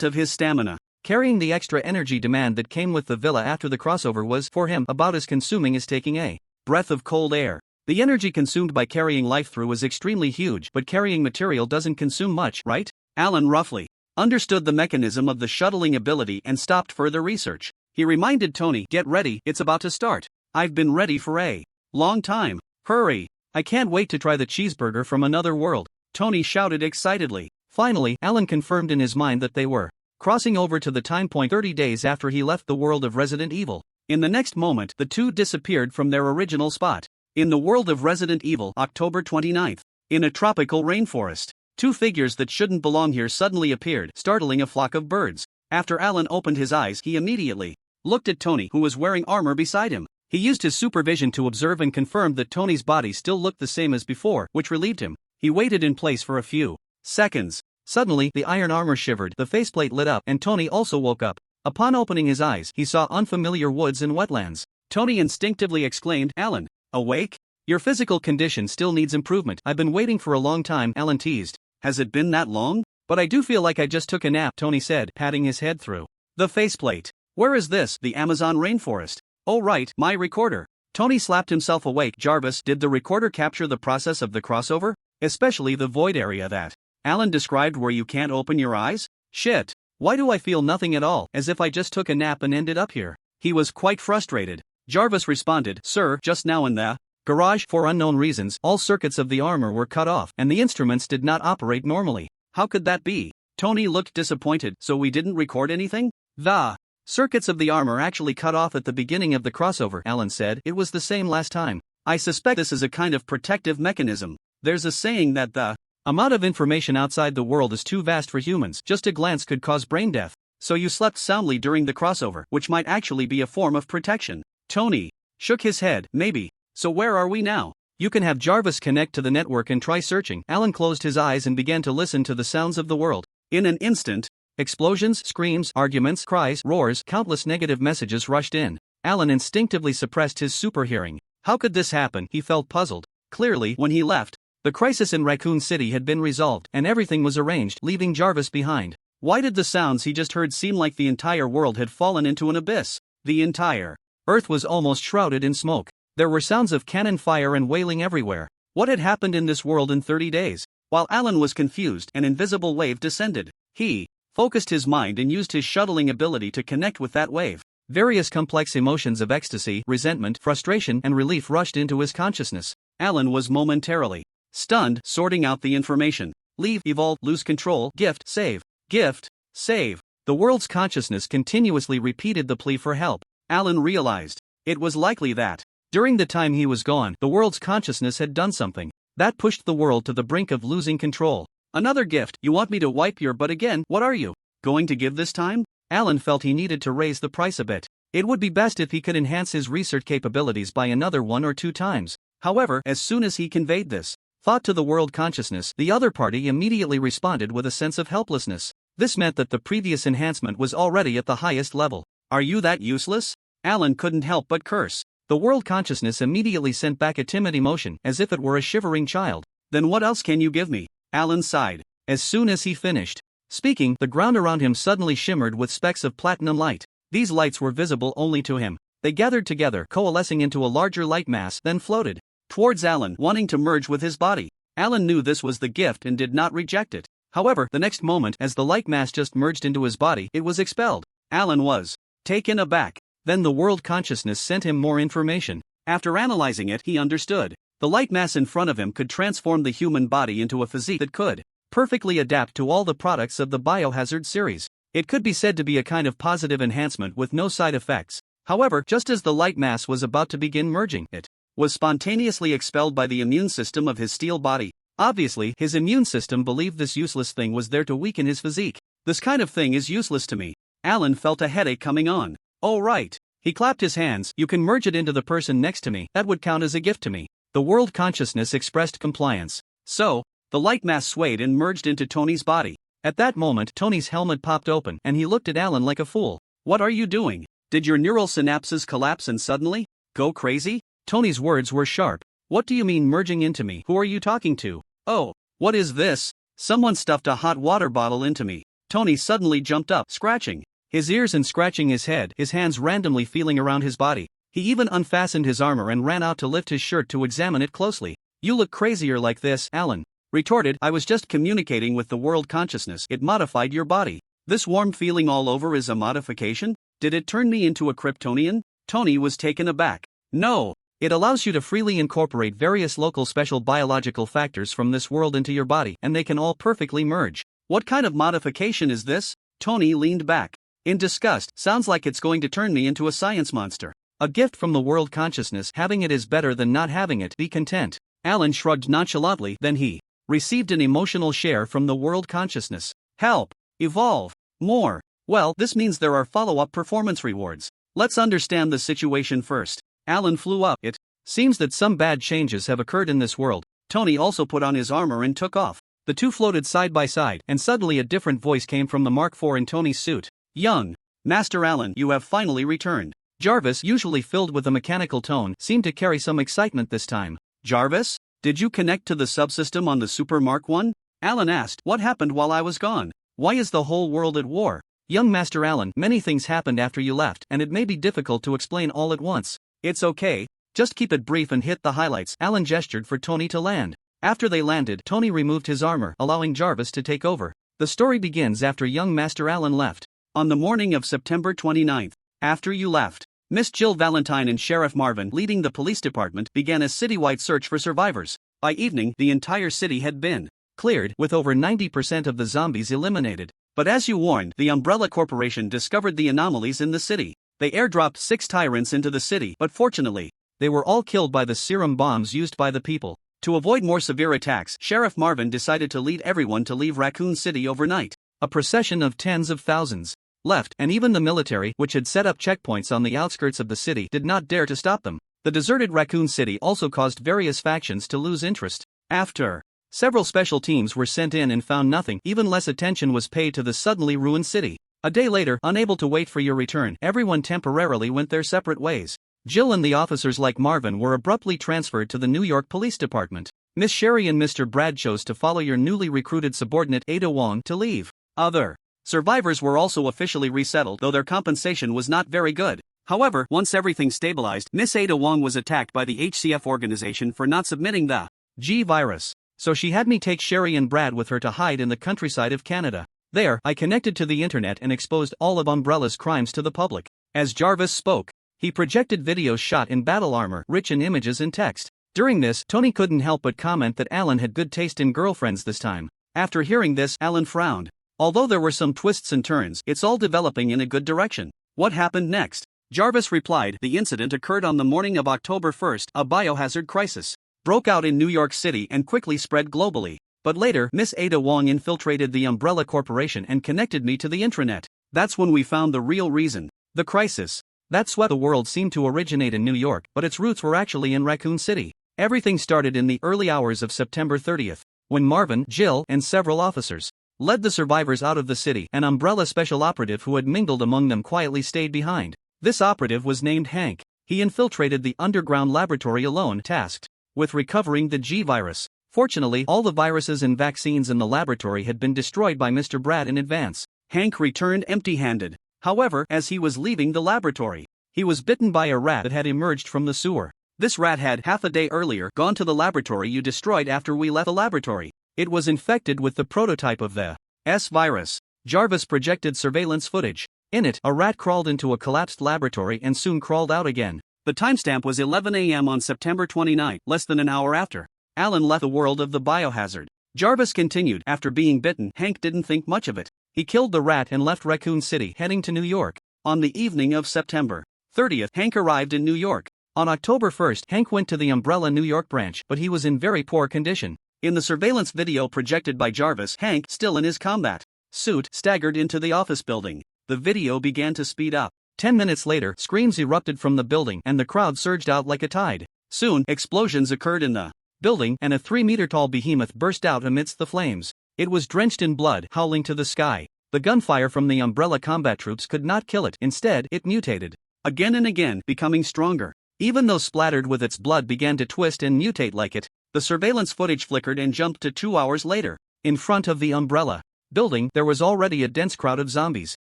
Speaker 1: of his stamina. Carrying the extra energy demand that came with the villa after the crossover was, for him, about as consuming as taking a breath of cold air. The energy consumed by carrying life through was extremely huge, but carrying material doesn't consume much, right? Alan roughly understood the mechanism of the shuttling ability and stopped further research. He reminded Tony, "Get ready, it's about to start. I've been ready for a long time. Hurry. I can't wait to try the cheeseburger from another world," Tony shouted excitedly. Finally, Alan confirmed in his mind that they were crossing over to the time point 30 days after he left the world of Resident Evil. In the next moment, the two disappeared from their original spot. In the world of Resident Evil, October 29th. In a tropical rainforest, two figures that shouldn't belong here suddenly appeared, startling a flock of birds. After Alan opened his eyes, he immediately looked at Tony, who was wearing armor beside him. He used his supervision to observe and confirmed that Tony's body still looked the same as before, which relieved him. He waited in place for a few seconds. Suddenly, the iron armor shivered, the faceplate lit up, and Tony also woke up. Upon opening his eyes, he saw unfamiliar woods and wetlands. Tony instinctively exclaimed, "Alan, awake? Your physical condition still needs improvement. I've been waiting for a long time," Alan teased. "Has it been that long? But I do feel like I just took a nap," Tony said, patting his head through the faceplate. "Where is this?" "The Amazon rainforest." "Oh right, my recorder." Tony slapped himself awake. "Jarvis, did the recorder capture the process of the crossover? Especially the void area that Alan described where you can't open your eyes? Shit. Why do I feel nothing at all, as if I just took a nap and ended up here?" He was quite frustrated. Jarvis responded, "Sir, just now in the garage, for unknown reasons, all circuits of the armor were cut off, and the instruments did not operate normally." "How could that be?" Tony looked disappointed. "So we didn't record anything?" "The circuits of the armor actually cut off at the beginning of the crossover," Alan said. "It was the same last time. I suspect this is a kind of protective mechanism. There's a saying that the amount of information outside the world is too vast for humans. Just a glance could cause brain death. So you slept soundly during the crossover, which might actually be a form of protection." Tony shook his head. "Maybe. So where are we now?" "You can have Jarvis connect to the network and try searching." Alan closed his eyes and began to listen to the sounds of the world. In an instant, explosions, screams, arguments, cries, roars, countless negative messages rushed in. Alan instinctively suppressed his super hearing. How could this happen? He felt puzzled. Clearly, when he left, the crisis in Raccoon City had been resolved, and everything was arranged, leaving Jarvis behind. Why did the sounds he just heard seem like the entire world had fallen into an abyss? The entire Earth was almost shrouded in smoke. There were sounds of cannon fire and wailing everywhere. What had happened in this world in 30 days? While Alan was confused, an invisible wave descended. He focused his mind and used his shuttling ability to connect with that wave. Various complex emotions of ecstasy, resentment, frustration, and relief rushed into his consciousness. Alan was momentarily stunned, sorting out the information. Leave, evolve, lose control, gift, save. Gift, save. The world's consciousness continuously repeated the plea for help. Alan realized it was likely that, during the time he was gone, the world's consciousness had done something that pushed the world to the brink of losing control. "Another gift. You want me to wipe your butt again? What are you going to give this time?" Alan felt he needed to raise the price a bit. It would be best if he could enhance his research capabilities by another 1 or 2 times. However, as soon as he conveyed this thought to the world consciousness, the other party immediately responded with a sense of helplessness. This meant that the previous enhancement was already at the highest level. "Are you that useless?" Alan couldn't help but curse. The world consciousness immediately sent back a timid emotion, as if it were a shivering child. "Then what else can you give me?" Alan sighed. As soon as he finished speaking, the ground around him suddenly shimmered with specks of platinum light. These lights were visible only to him. They gathered together, coalescing into a larger light mass, then floated towards Alan, wanting to merge with his body. Alan knew this was the gift and did not reject it. However, the next moment, as the light mass just merged into his body, it was expelled. Alan was taken aback. Then the world consciousness sent him more information. After analyzing it, he understood. The light mass in front of him could transform the human body into a physique that could perfectly adapt to all the products of the Biohazard series. It could be said to be a kind of positive enhancement with no side effects. However, just as the light mass was about to begin merging, it was spontaneously expelled by the immune system of his steel body. Obviously, his immune system believed this useless thing was there to weaken his physique. This kind of thing is useless to me. Alan felt a headache coming on. Oh right. He clapped his hands. You can merge it into the person next to me. That would count as a gift to me. The world consciousness expressed compliance. So, the light mass swayed and merged into Tony's body. At that moment, Tony's helmet popped open and he looked at Alan like a fool. What are you doing? Did your neural synapses collapse and suddenly go crazy? Tony's words were sharp. What do you mean merging into me? Who are you talking to? Oh, what is this? Someone stuffed a hot water bottle into me. Tony suddenly jumped up, scratching his ears and scratching his head, his hands randomly feeling around his body. He even unfastened his armor and ran out to lift his shirt to examine it closely. You look crazier like this, Alan retorted. I was just communicating with the world consciousness. It modified your body. This warm feeling all over is a modification? Did it turn me into a Kryptonian? Tony was taken aback. No. It allows you to freely incorporate various local special biological factors from this world into your body, and they can all perfectly merge. What kind of modification is this? Tony leaned back in disgust. Sounds like it's going to turn me into a science monster. A gift from the world consciousness. Having it is better than not having it. Be content. Alan shrugged nonchalantly. Then he received an emotional share from the world consciousness. Help. Evolve. More. Well, this means there are follow-up performance rewards. Let's understand the situation first. Alan flew up. It seems that some bad changes have occurred in this world. Tony also put on his armor and took off. The two floated side by side, and suddenly a different voice came from the Mark IV in Tony's suit. Young Master Alan, you have finally returned. Jarvis, usually filled with a mechanical tone, seemed to carry some excitement this time. Jarvis? Did you connect to the subsystem on the Super Mark I? Alan asked. What happened while I was gone? Why is the whole world at war? Young Master Alan, many things happened after you left, and it may be difficult to explain all at once. It's okay. Just keep it brief and hit the highlights. Alan gestured for Tony to land. After they landed, Tony removed his armor, allowing Jarvis to take over. The story begins after young Master Alan left. On the morning of September 29th, after you left, Miss Jill Valentine and Sheriff Marvin, leading the police department, began a citywide search for survivors. By evening, the entire city had been cleared, with over 90% of the zombies eliminated. But as you warned, the Umbrella Corporation discovered the anomalies in the city. They airdropped 6 tyrants into the city, but fortunately, they were all killed by the serum bombs used by the people. To avoid more severe attacks, Sheriff Marvin decided to lead everyone to leave Raccoon City overnight. A procession of tens of thousands left, and even the military, which had set up checkpoints on the outskirts of the city, did not dare to stop them. The deserted Raccoon City also caused various factions to lose interest. After several special teams were sent in and found nothing, even less attention was paid to the suddenly ruined city. A day later, unable to wait for your return, everyone temporarily went their separate ways. Jill and the officers like Marvin were abruptly transferred to the New York Police Department. Miss Sherry and Mr. Brad chose to follow your newly recruited subordinate Ada Wong to leave. Other survivors were also officially resettled, though their compensation was not very good. However, once everything stabilized, Miss Ada Wong was attacked by the HCF organization for not submitting the G virus. So she had me take Sherry and Brad with her to hide in the countryside of Canada. There, I connected to the internet and exposed all of Umbrella's crimes to the public. As Jarvis spoke, he projected videos shot in battle armor, rich in images and text. During this, Tony couldn't help but comment that Alan had good taste in girlfriends this time. After hearing this, Alan frowned. Although there were some twists and turns, it's all developing in a good direction. What happened next? Jarvis replied, the incident occurred on the morning of October 1st. A biohazard crisis broke out in New York City and quickly spread globally. But later, Miss Ada Wong infiltrated the Umbrella Corporation and connected me to the intranet. That's when we found the real reason. The crisis that swept the world seemed to originate in New York, but its roots were actually in Raccoon City. Everything started in the early hours of September 30th, when Marvin, Jill, and several officers led the survivors out of the city. An Umbrella special operative who had mingled among them quietly stayed behind. This operative was named Hank. He infiltrated the underground laboratory alone, tasked with recovering the G virus. Fortunately, all the viruses and vaccines in the laboratory had been destroyed by Mr. Brad in advance. Hank returned empty-handed. However, as he was leaving the laboratory, he was bitten by a rat that had emerged from the sewer. This rat had, half a day earlier, gone to the laboratory you destroyed after we left the laboratory. It was infected with the prototype of the S virus. Jarvis projected surveillance footage. In it, a rat crawled into a collapsed laboratory and soon crawled out again. The timestamp was 11 a.m. on September 29, less than an hour after Alan left the world of the biohazard. Jarvis continued, after being bitten, Hank didn't think much of it. He killed the rat and left Raccoon City, heading to New York. On the evening of September 30th, Hank arrived in New York. On October 1st, Hank went to the Umbrella New York branch, but he was in very poor condition. In the surveillance video projected by Jarvis, Hank, still in his combat suit, staggered into the office building. The video began to speed up. 10 minutes later, screams erupted from the building and the crowd surged out like a tide. Soon, explosions occurred in the building and a 3-meter-tall behemoth burst out amidst the flames. It was drenched in blood, howling to the sky. The gunfire from the Umbrella combat troops could not kill it. Instead, it mutated again and again, becoming stronger. Even though splattered with its blood began to twist and mutate like it, the surveillance footage flickered and jumped to 2 hours later. In front of the Umbrella building, there was already a dense crowd of zombies.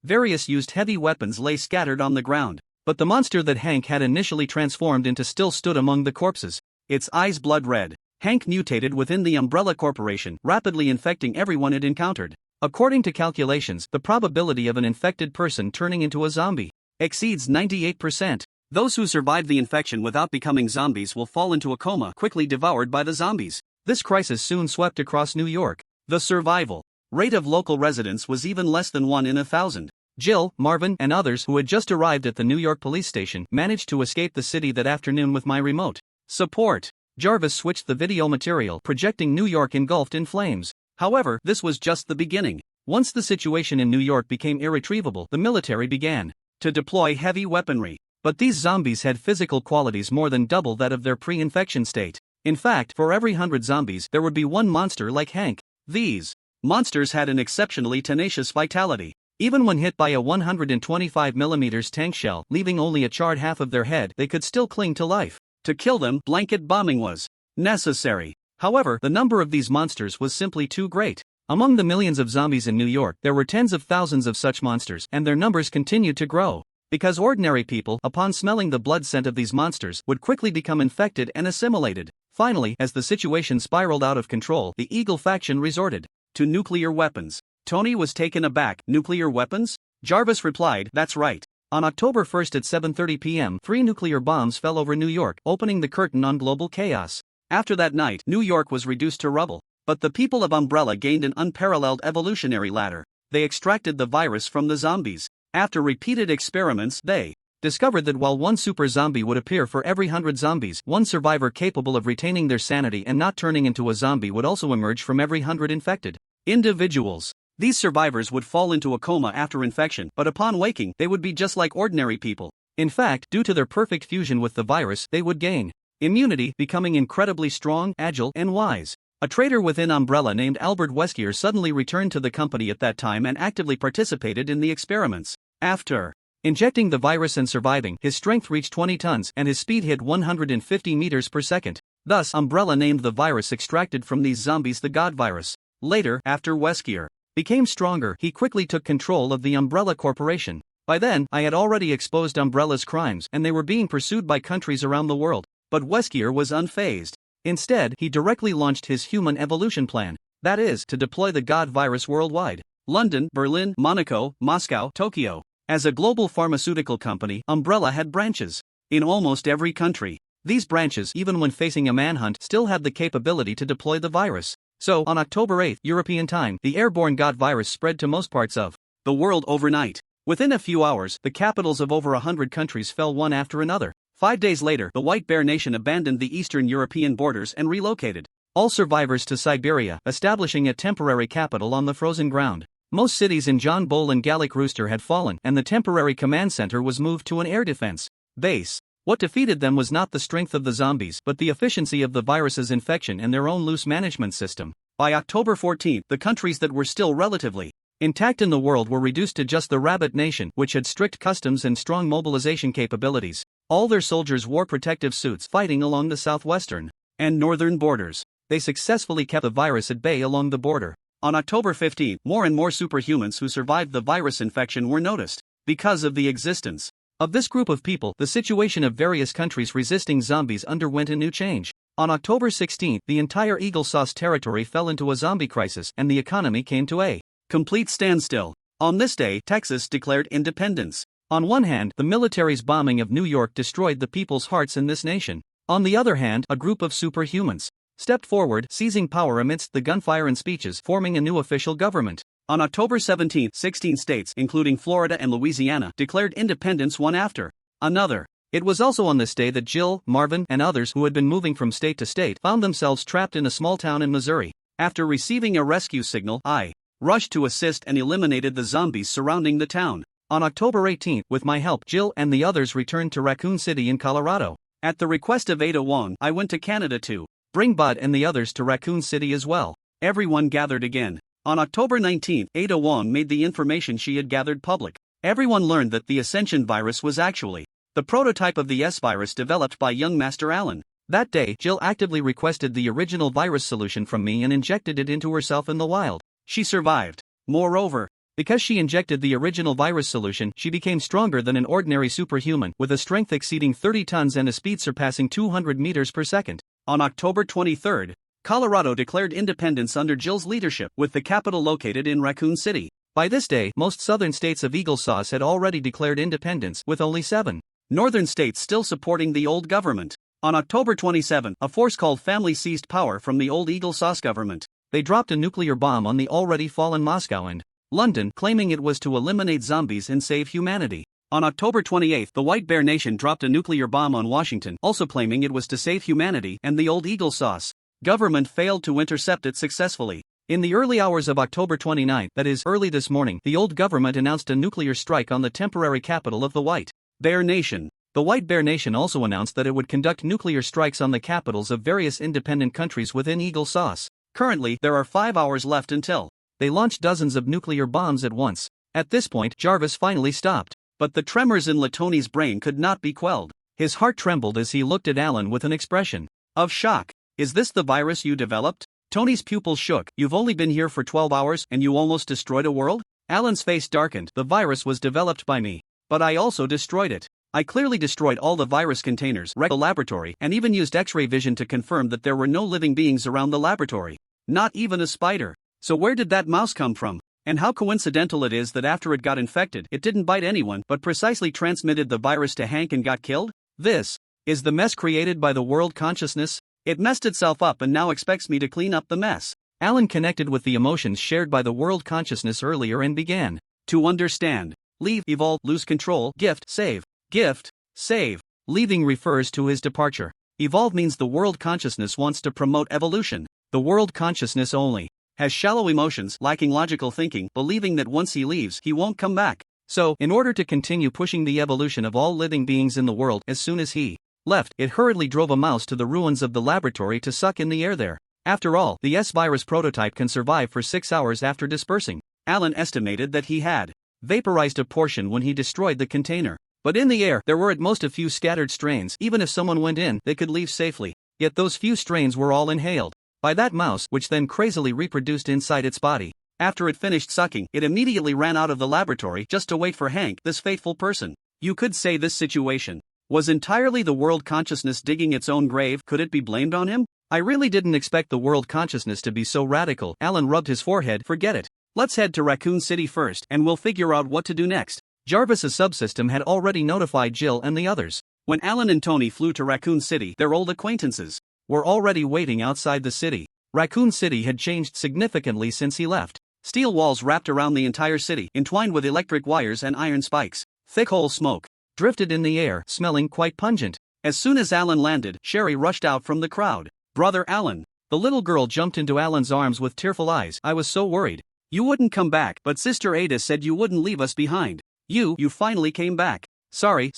Speaker 1: Various used heavy weapons lay scattered on the ground. But the monster that Hank had initially transformed into still stood among the corpses, its eyes blood red. Hank mutated within the Umbrella Corporation, rapidly infecting everyone it encountered. According to calculations, the probability of an infected person turning into a zombie exceeds 98%. Those who survive the infection without becoming zombies will fall into a coma, quickly devoured by the zombies. This crisis soon swept across New York. The survival rate of local residents was even less than 1 in 1,000. Jill, Marvin, and others who had just arrived at the New York police station managed to escape the city that afternoon with my remote support. Jarvis switched the video material, projecting New York engulfed in flames. However, this was just the beginning. Once the situation in New York became irretrievable, the military began to deploy heavy weaponry. But these zombies had physical qualities more than double that of their pre-infection state. In fact, for every 100 zombies, there would be one monster like Hank. These monsters had an exceptionally tenacious vitality. Even when hit by a 125mm tank shell, leaving only a charred half of their head, they could still cling to life. To kill them, blanket bombing was necessary. However, the number of these monsters was simply too great. Among the millions of zombies in New York, there were tens of thousands of such monsters, and their numbers continued to grow. Because ordinary people, upon smelling the blood scent of these monsters, would quickly become infected and assimilated. Finally, as the situation spiraled out of control, the Eagle faction resorted to nuclear weapons. Tony was taken aback. Nuclear weapons? Jarvis replied, "That's right." On October 1st at 7:30 p.m., 3 nuclear bombs fell over New York, opening the curtain on global chaos. After that night, New York was reduced to rubble. But the people of Umbrella gained an unparalleled evolutionary ladder. They extracted the virus from the zombies. After repeated experiments, they discovered that while one super zombie would appear for every 100 zombies, one survivor capable of retaining their sanity and not turning into a zombie would also emerge from every 100 infected individuals. These survivors would fall into a coma after infection, but upon waking, they would be just like ordinary people. In fact, due to their perfect fusion with the virus, they would gain immunity, becoming incredibly strong, agile, and wise. A traitor within Umbrella named Albert Weskier suddenly returned to the company at that time and actively participated in the experiments. After injecting the virus and surviving, his strength reached 20 tons and his speed hit 150 meters per second. Thus, Umbrella named the virus extracted from these zombies the God virus. Later, after Weskier became stronger, he quickly took control of the Umbrella Corporation. By then, I had already exposed Umbrella's crimes and they were being pursued by countries around the world. But Weskier was unfazed. Instead, he directly launched his human evolution plan. That is, to deploy the God virus worldwide. London, Berlin, Monaco, Moscow, Tokyo. As a global pharmaceutical company, Umbrella had branches in almost every country. These branches, even when facing a manhunt, still had the capability to deploy the virus. So, on October 8, European time, the airborne God virus spread to most parts of the world overnight. Within a few hours, the capitals of over 100 countries fell one after another. 5 days later, the White Bear Nation abandoned the Eastern European borders and relocated all survivors to Siberia, establishing a temporary capital on the frozen ground. Most cities in John Bull and Gallic Rooster had fallen, and the temporary command center was moved to an air defense base. What defeated them was not the strength of the zombies, but the efficiency of the virus's infection and their own loose management system. By October 14, the countries that were still relatively intact in the world were reduced to just the Rabbit Nation, which had strict customs and strong mobilization capabilities. All their soldiers wore protective suits, fighting along the southwestern and northern borders. They successfully kept the virus at bay along the border. On October 15, more and more superhumans who survived the virus infection were noticed. Because of the existence of this group of people, the situation of various countries resisting zombies underwent a new change. On October 16, the entire Eagle Sauce territory fell into a zombie crisis and the economy came to a complete standstill. On this day, Texas declared independence. On one hand, the military's bombing of New York destroyed the people's hearts in this nation. On the other hand, a group of superhumans stepped forward, seizing power amidst the gunfire and speeches, forming a new official government. On October 17, 16 states, including Florida and Louisiana, declared independence one after another. It was also on this day that Jill, Marvin, and others who had been moving from state to state found themselves trapped in a small town in Missouri. After receiving a rescue signal, I rushed to assist and eliminated the zombies surrounding the town. On October 18, with my help, Jill and the others returned to Raccoon City in Colorado. At the request of Ada Wong, I went to Canada to bring Bud and the others to Raccoon City as well. Everyone gathered again. On October 19, Ada Wong made the information she had gathered public. Everyone learned that the Ascension virus was actually the prototype of the S virus developed by young Master Allen. That day, Jill actively requested the original virus solution from me and injected it into herself in the wild. She survived. Moreover, because she injected the original virus solution, she became stronger than an ordinary superhuman, with a strength exceeding 30 tons and a speed surpassing 200 meters per second. On October 23, Colorado declared independence under Jill's leadership, with the capital located in Raccoon City. By this day, most southern states of Eagle Sauce had already declared independence, with only 7 northern states still supporting the old government. On October 27, a force called Family seized power from the old Eagle Sauce government. They dropped a nuclear bomb on the already fallen Moscow and London, claiming it was to eliminate zombies and save humanity. On October 28, the White Bear Nation dropped a nuclear bomb on Washington, also claiming it was to save humanity, and the old Eagle Sauce government failed to intercept it successfully. In the early hours of October 29, that is, early this morning, the old government announced a nuclear strike on the temporary capital of the White Bear Nation. The White Bear Nation also announced that it would conduct nuclear strikes on the capitals of various independent countries within Eagle Sauce. Currently, there are 5 hours left until they launched dozens of nuclear bombs at once. At this point, Jarvis finally stopped. But the tremors in Tony's brain could not be quelled. His heart trembled as he looked at Alan with an expression of shock. Is this the virus you developed? Tony's pupils shook. You've only been here for 12 hours and you almost destroyed a world? Alan's face darkened. The virus was developed by me. But I also destroyed it. I clearly destroyed all the virus containers, wrecked the laboratory, and even used X-ray vision to confirm that there were no living beings around the laboratory. Not even a spider. So where did that mouse come from? And how coincidental it is that after it got infected, it didn't bite anyone but precisely transmitted the virus to Hank and got killed? This is the mess created by the world consciousness. It messed itself up and now expects me to clean up the mess. Alan connected with the emotions shared by the world consciousness earlier and began to understand. Leave, evolve, lose control, gift, save. Gift, save. Leaving refers to his departure. Evolve means the world consciousness wants to promote evolution. The world consciousness only has shallow emotions, lacking logical thinking, believing that once he leaves, he won't come back. So, in order to continue pushing the evolution of all living beings in the world, as soon as he left, it hurriedly drove a mouse to the ruins of the laboratory to suck in the air there. After all, the S-virus prototype can survive for 6 hours after dispersing. Alan estimated that he had vaporized a portion when he destroyed the container. But in the air, there were at most a few scattered strains. Even if someone went in, they could leave safely. Yet those few strains were all inhaled by that mouse, which then crazily reproduced inside its body. After it finished sucking, it immediately ran out of the laboratory just to wait for Hank, this faithful person. You could say this situation was entirely the world consciousness digging its own grave. Could it be blamed on him? I really didn't expect the world consciousness to be so radical. Alan rubbed his forehead. Forget it. Let's head to Raccoon City first, and we'll figure out what to do next. Jarvis's subsystem had already notified Jill and the others. When Alan and Tony flew to Raccoon City, their old acquaintances were already waiting outside the city. Raccoon City had changed significantly since he left. Steel walls wrapped around the entire city, entwined with electric wires and iron spikes. Thick whole smoke drifted in the air, smelling quite pungent. As soon as Alan landed, Sherry rushed out from the crowd. Brother Alan. The little girl jumped into Alan's arms with tearful eyes. I was so worried. You wouldn't come back, but Sister Ada said you wouldn't leave us behind. You finally came back. Sorry.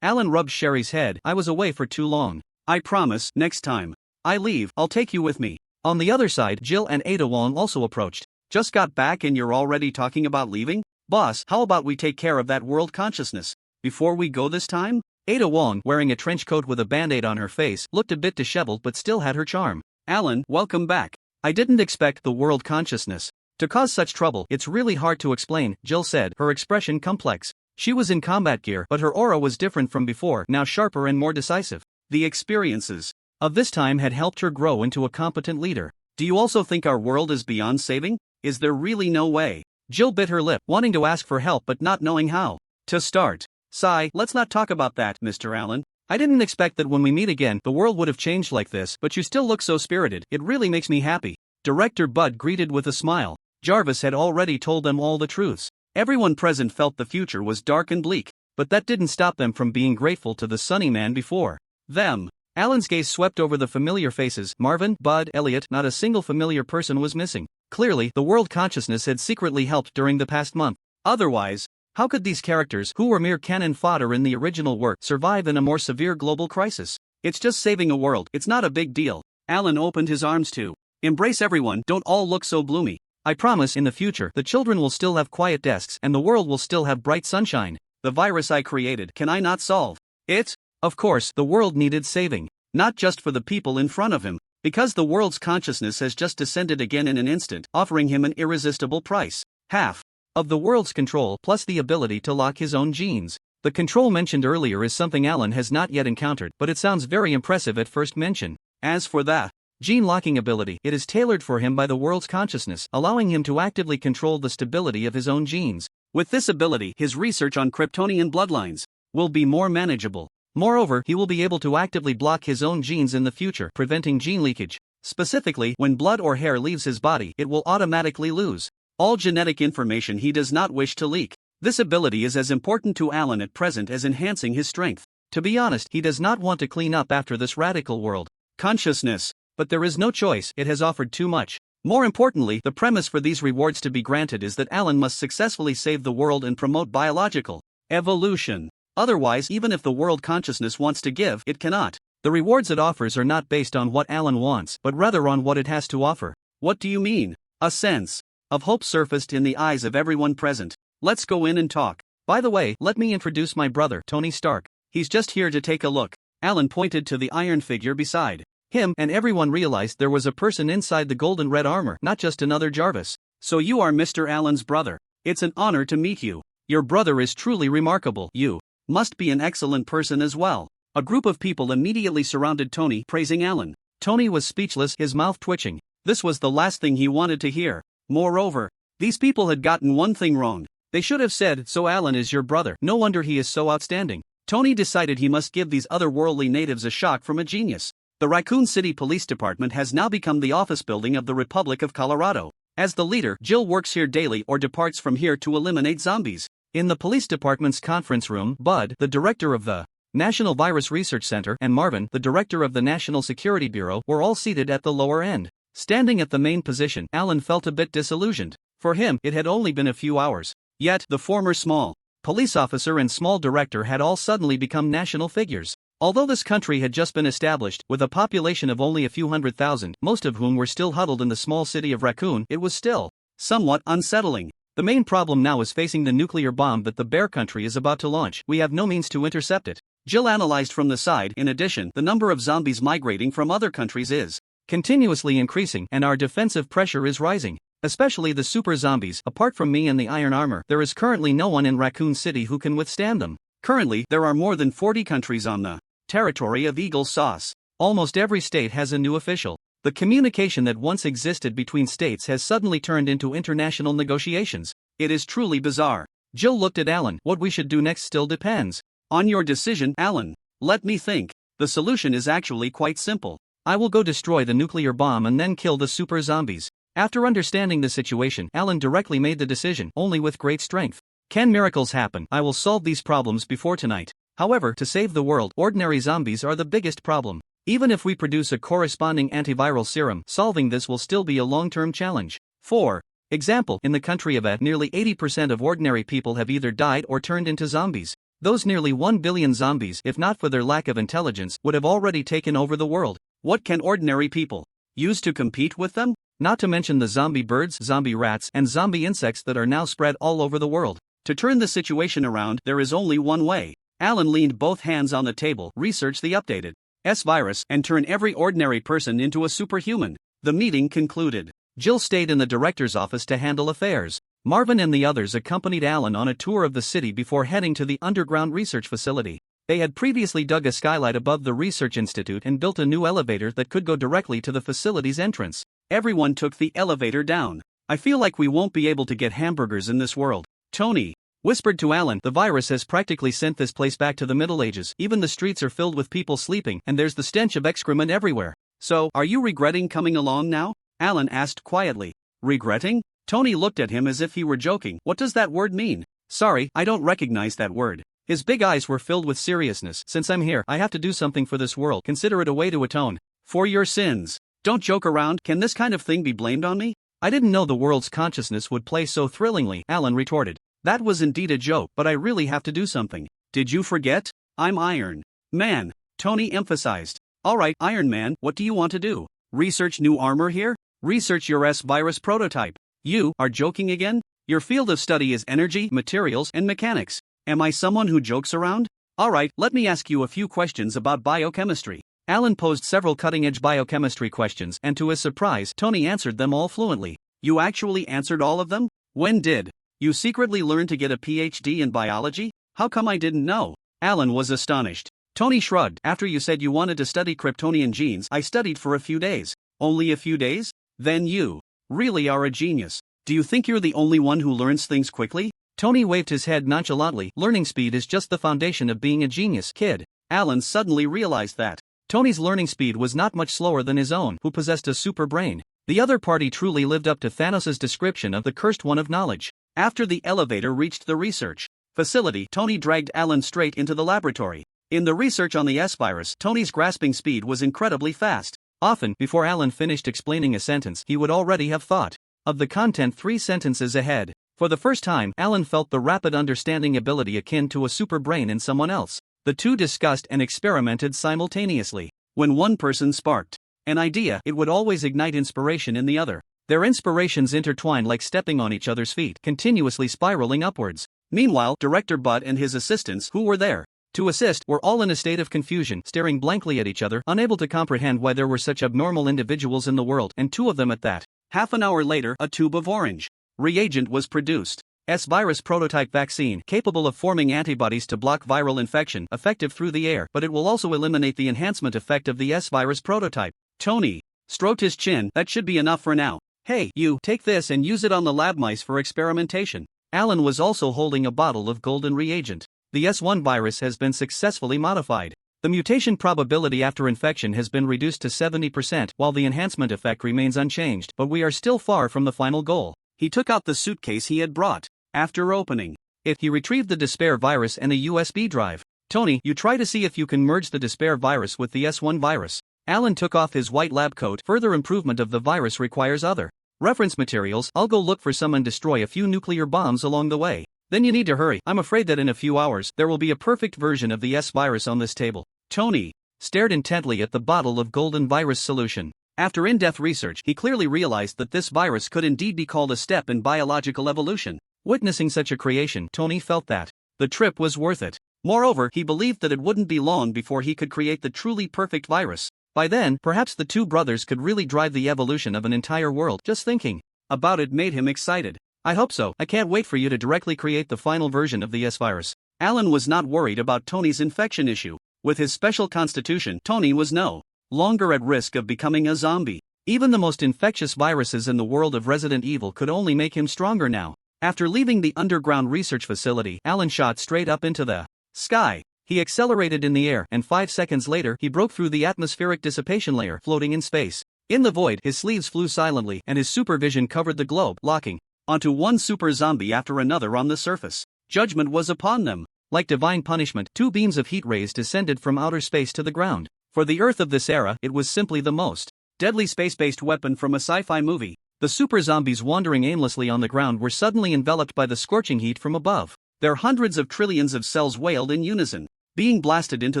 Speaker 1: Alan rubbed Sherry's head. I was away for too long. I promise, next time I leave, I'll take you with me. On the other side, Jill and Ada Wong also approached. Just got back and you're already talking about leaving? Boss, how about we take care of that world consciousness before we go this time? Ada Wong, wearing a trench coat with a band-aid on her face, looked a bit disheveled but still had her charm. Alan, welcome back. I didn't expect the world consciousness to cause such trouble. It's really hard to explain, Jill said, her expression complex. She was in combat gear, but her aura was different from before, now sharper and more decisive. The experiences of this time had helped her grow into a competent leader. Do you also think our world is beyond saving? Is there really no way? Jill bit her lip, wanting to ask for help but not knowing how. To start. Sigh, let's not talk about that, Mr. Allen. I didn't expect that when we meet again, the world would have changed like this, but you still look so spirited, it really makes me happy. Director Bud greeted with a smile. Jarvis had already told them all the truths. Everyone present felt the future was dark and bleak, but that didn't stop them from being grateful to the sunny man before them. Alan's gaze swept over the familiar faces, Marvin, Bud, Elliot, not a single familiar person was missing. Clearly, the world consciousness had secretly helped during the past month. Otherwise, how could these characters, who were mere cannon fodder in the original work, survive in a more severe global crisis? It's just saving a world, it's not a big deal. Alan opened his arms to embrace everyone, don't all look so gloomy. I promise in the future, the children will still have quiet desks and the world will still have bright sunshine. The virus I created, can I not solve it? Of course, the world needed saving. Not just for the people in front of him, because the world's consciousness has just descended again in an instant, offering him an irresistible price. Half of the world's control plus the ability to lock his own genes. The control mentioned earlier is something Alan has not yet encountered, but it sounds very impressive at first mention. As for the gene locking ability, it is tailored for him by the world's consciousness, allowing him to actively control the stability of his own genes. With this ability, his research on Kryptonian bloodlines will be more manageable. Moreover, he will be able to actively block his own genes in the future, preventing gene leakage. Specifically, when blood or hair leaves his body, it will automatically lose all genetic information he does not wish to leak. This ability is as important to Alan at present as enhancing his strength. To be honest, he does not want to clean up after this radical world consciousness. But there is no choice, it has offered too much. More importantly, the premise for these rewards to be granted is that Alan must successfully save the world and promote biological evolution. Otherwise, even if the world consciousness wants to give, it cannot. The rewards it offers are not based on what Alan wants, but rather on what it has to offer. What do you mean? A sense of hope surfaced in the eyes of everyone present. Let's go in and talk. By the way, let me introduce my brother, Tony Stark. He's just here to take a look. Alan pointed to the iron figure beside him, and everyone realized there was a person inside the golden red armor, not just another Jarvis. So you are Mr. Allen's brother. It's an honor to meet you. Your brother is truly remarkable. You must be an excellent person as well. A group of people immediately surrounded Tony, praising Alan. Tony was speechless, his mouth twitching. This was the last thing he wanted to hear. Moreover, these people had gotten one thing wrong. They should have said, "So Alan is your brother. No wonder he is so outstanding." Tony decided he must give these otherworldly natives a shock from a genius. The Raccoon City Police Department has now become the office building of the Republic of Colorado. As the leader, Jill works here daily or departs from here to eliminate zombies. In the police department's conference room, Bud, the director of the National Virus Research Center, and Marvin, the director of the National Security Bureau, were all seated at the lower end. Standing at the main position, Alan felt a bit disillusioned. For him, it had only been a few hours. Yet, the former small police officer and small director had all suddenly become national figures. Although this country had just been established, with a population of only a few 100,000, most of whom were still huddled in the small city of Raccoon, it was still somewhat unsettling. The main problem now is facing the nuclear bomb that the Bear Country is about to launch. We have no means to intercept it. Jill analyzed from the side. In addition, the number of zombies migrating from other countries is continuously increasing, and our defensive pressure is rising. Especially the super zombies. Apart from me and the iron armor, there is currently no one in Raccoon City who can withstand them. Currently, there are more than 40 countries on the territory of Eagle Sauce. Almost every state has a new official. The communication that once existed between states has suddenly turned into international negotiations. It is truly bizarre. Jill looked at Alan. What we should do next still depends on your decision, Alan. Let me think. The solution is actually quite simple. I will go destroy the nuclear bomb and then kill the super zombies. After understanding the situation, Alan directly made the decision, only with great strength. Can miracles happen? I will solve these problems before tonight. However, to save the world, ordinary zombies are the biggest problem. Even if we produce a corresponding antiviral serum, solving this will still be a long-term challenge. For example, in the country of nearly 80% of ordinary people have either died or turned into zombies. Those nearly 1 billion zombies, if not for their lack of intelligence, would have already taken over the world. What can ordinary people use to compete with them? Not to mention the zombie birds, zombie rats, and zombie insects that are now spread all over the world. To turn the situation around, there is only one way. Alan leaned both hands on the table, research the updated S-virus, and turn every ordinary person into a superhuman. The meeting concluded. Jill stayed in the director's office to handle affairs. Marvin and the others accompanied Alan on a tour of the city before heading to the underground research facility. They had previously dug a skylight above the research institute and built a new elevator that could go directly to the facility's entrance. Everyone took the elevator down. I feel like we won't be able to get hamburgers in this world. Tony whispered to Alan, the virus has practically sent this place back to the Middle Ages. Even the streets are filled with people sleeping, and there's the stench of excrement everywhere. So, are you regretting coming along now? Alan asked quietly. Regretting? Tony looked at him as if he were joking. What does that word mean? Sorry, I don't recognize that word. His big eyes were filled with seriousness. Since I'm here, I have to do something for this world. Consider it a way to atone for your sins. Don't joke around. Can this kind of thing be blamed on me? I didn't know the world's consciousness would play so thrillingly, Alan retorted. That was indeed a joke, but I really have to do something. Did you forget? I'm Iron Man, Tony emphasized. Alright, Iron Man, what do you want to do? Research new armor here? Research your S-virus prototype. You are joking again? Your field of study is energy, materials, and mechanics. Am I someone who jokes around? Alright, let me ask you a few questions about biochemistry. Alan posed several cutting-edge biochemistry questions, and to his surprise, Tony answered them all fluently. You actually answered all of them? When did you secretly learn to get a PhD in biology? How come I didn't know? Alan was astonished. Tony shrugged. After you said you wanted to study Kryptonian genes, I studied for a few days. Only a few days? Then you really are a genius. Do you think you're the only one who learns things quickly? Tony waved his head nonchalantly. Learning speed is just the foundation of being a genius, kid. Alan suddenly realized that Tony's learning speed was not much slower than his own, who possessed a super brain. The other party truly lived up to Thanos' description of the cursed one of knowledge. After the elevator reached the research facility, Tony dragged Alan straight into the laboratory. In the research on the S-virus, Tony's grasping speed was incredibly fast. Often, before Alan finished explaining a sentence, he would already have thought of the content 3 sentences ahead. For the first time, Alan felt the rapid understanding ability akin to a super brain in someone else. The two discussed and experimented simultaneously. When one person sparked an idea, it would always ignite inspiration in the other. Their inspirations intertwined like stepping on each other's feet, continuously spiraling upwards. Meanwhile, Director Butt and his assistants, who were there to assist, were all in a state of confusion, staring blankly at each other, unable to comprehend why there were such abnormal individuals in the world, and 2 of them at that. Half an hour later, a tube of orange reagent was produced. S-virus prototype vaccine, capable of forming antibodies to block viral infection, effective through the air, but it will also eliminate the enhancement effect of the S-virus prototype. Tony stroked his chin. That should be enough for now. Hey, you, take this and use it on the lab mice for experimentation. Alan was also holding a bottle of golden reagent. The S1 virus has been successfully modified. The mutation probability after infection has been reduced to 70%, while the enhancement effect remains unchanged, but we are still far from the final goal. He took out the suitcase he had brought. After opening it, he retrieved the Despair virus and a USB drive. Tony, you try to see if you can merge the Despair virus with the S1 virus. Alan took off his white lab coat. Further improvement of the virus requires other reference materials. I'll go look for some and destroy a few nuclear bombs along the way. Then you need to hurry. I'm afraid that in a few hours, there will be a perfect version of the S-virus on this table. Tony stared intently at the bottle of golden virus solution. After in-depth research, he clearly realized that this virus could indeed be called a step in biological evolution. Witnessing such a creation, Tony felt that the trip was worth it. Moreover, he believed that it wouldn't be long before he could create the truly perfect virus. By then, perhaps the 2 brothers could really drive the evolution of an entire world. Just thinking about it made him excited. I hope so. I can't wait for you to directly create the final version of the S-virus. Alan was not worried about Tony's infection issue. With his special constitution, Tony was no longer at risk of becoming a zombie. Even the most infectious viruses in the world of Resident Evil could only make him stronger now. After leaving the underground research facility, Alan shot straight up into the sky. He accelerated in the air, and 5 seconds later, he broke through the atmospheric dissipation layer, floating in space. In the void, his sleeves flew silently, and his supervision covered the globe, locking onto one super zombie after another on the surface. Judgment was upon them. Like divine punishment, 2 beams of heat rays descended from outer space to the ground. For the Earth of this era, it was simply the most deadly space-based weapon from a sci-fi movie. The super zombies wandering aimlessly on the ground were suddenly enveloped by the scorching heat from above. Their hundreds of trillions of cells wailed in unison, being blasted into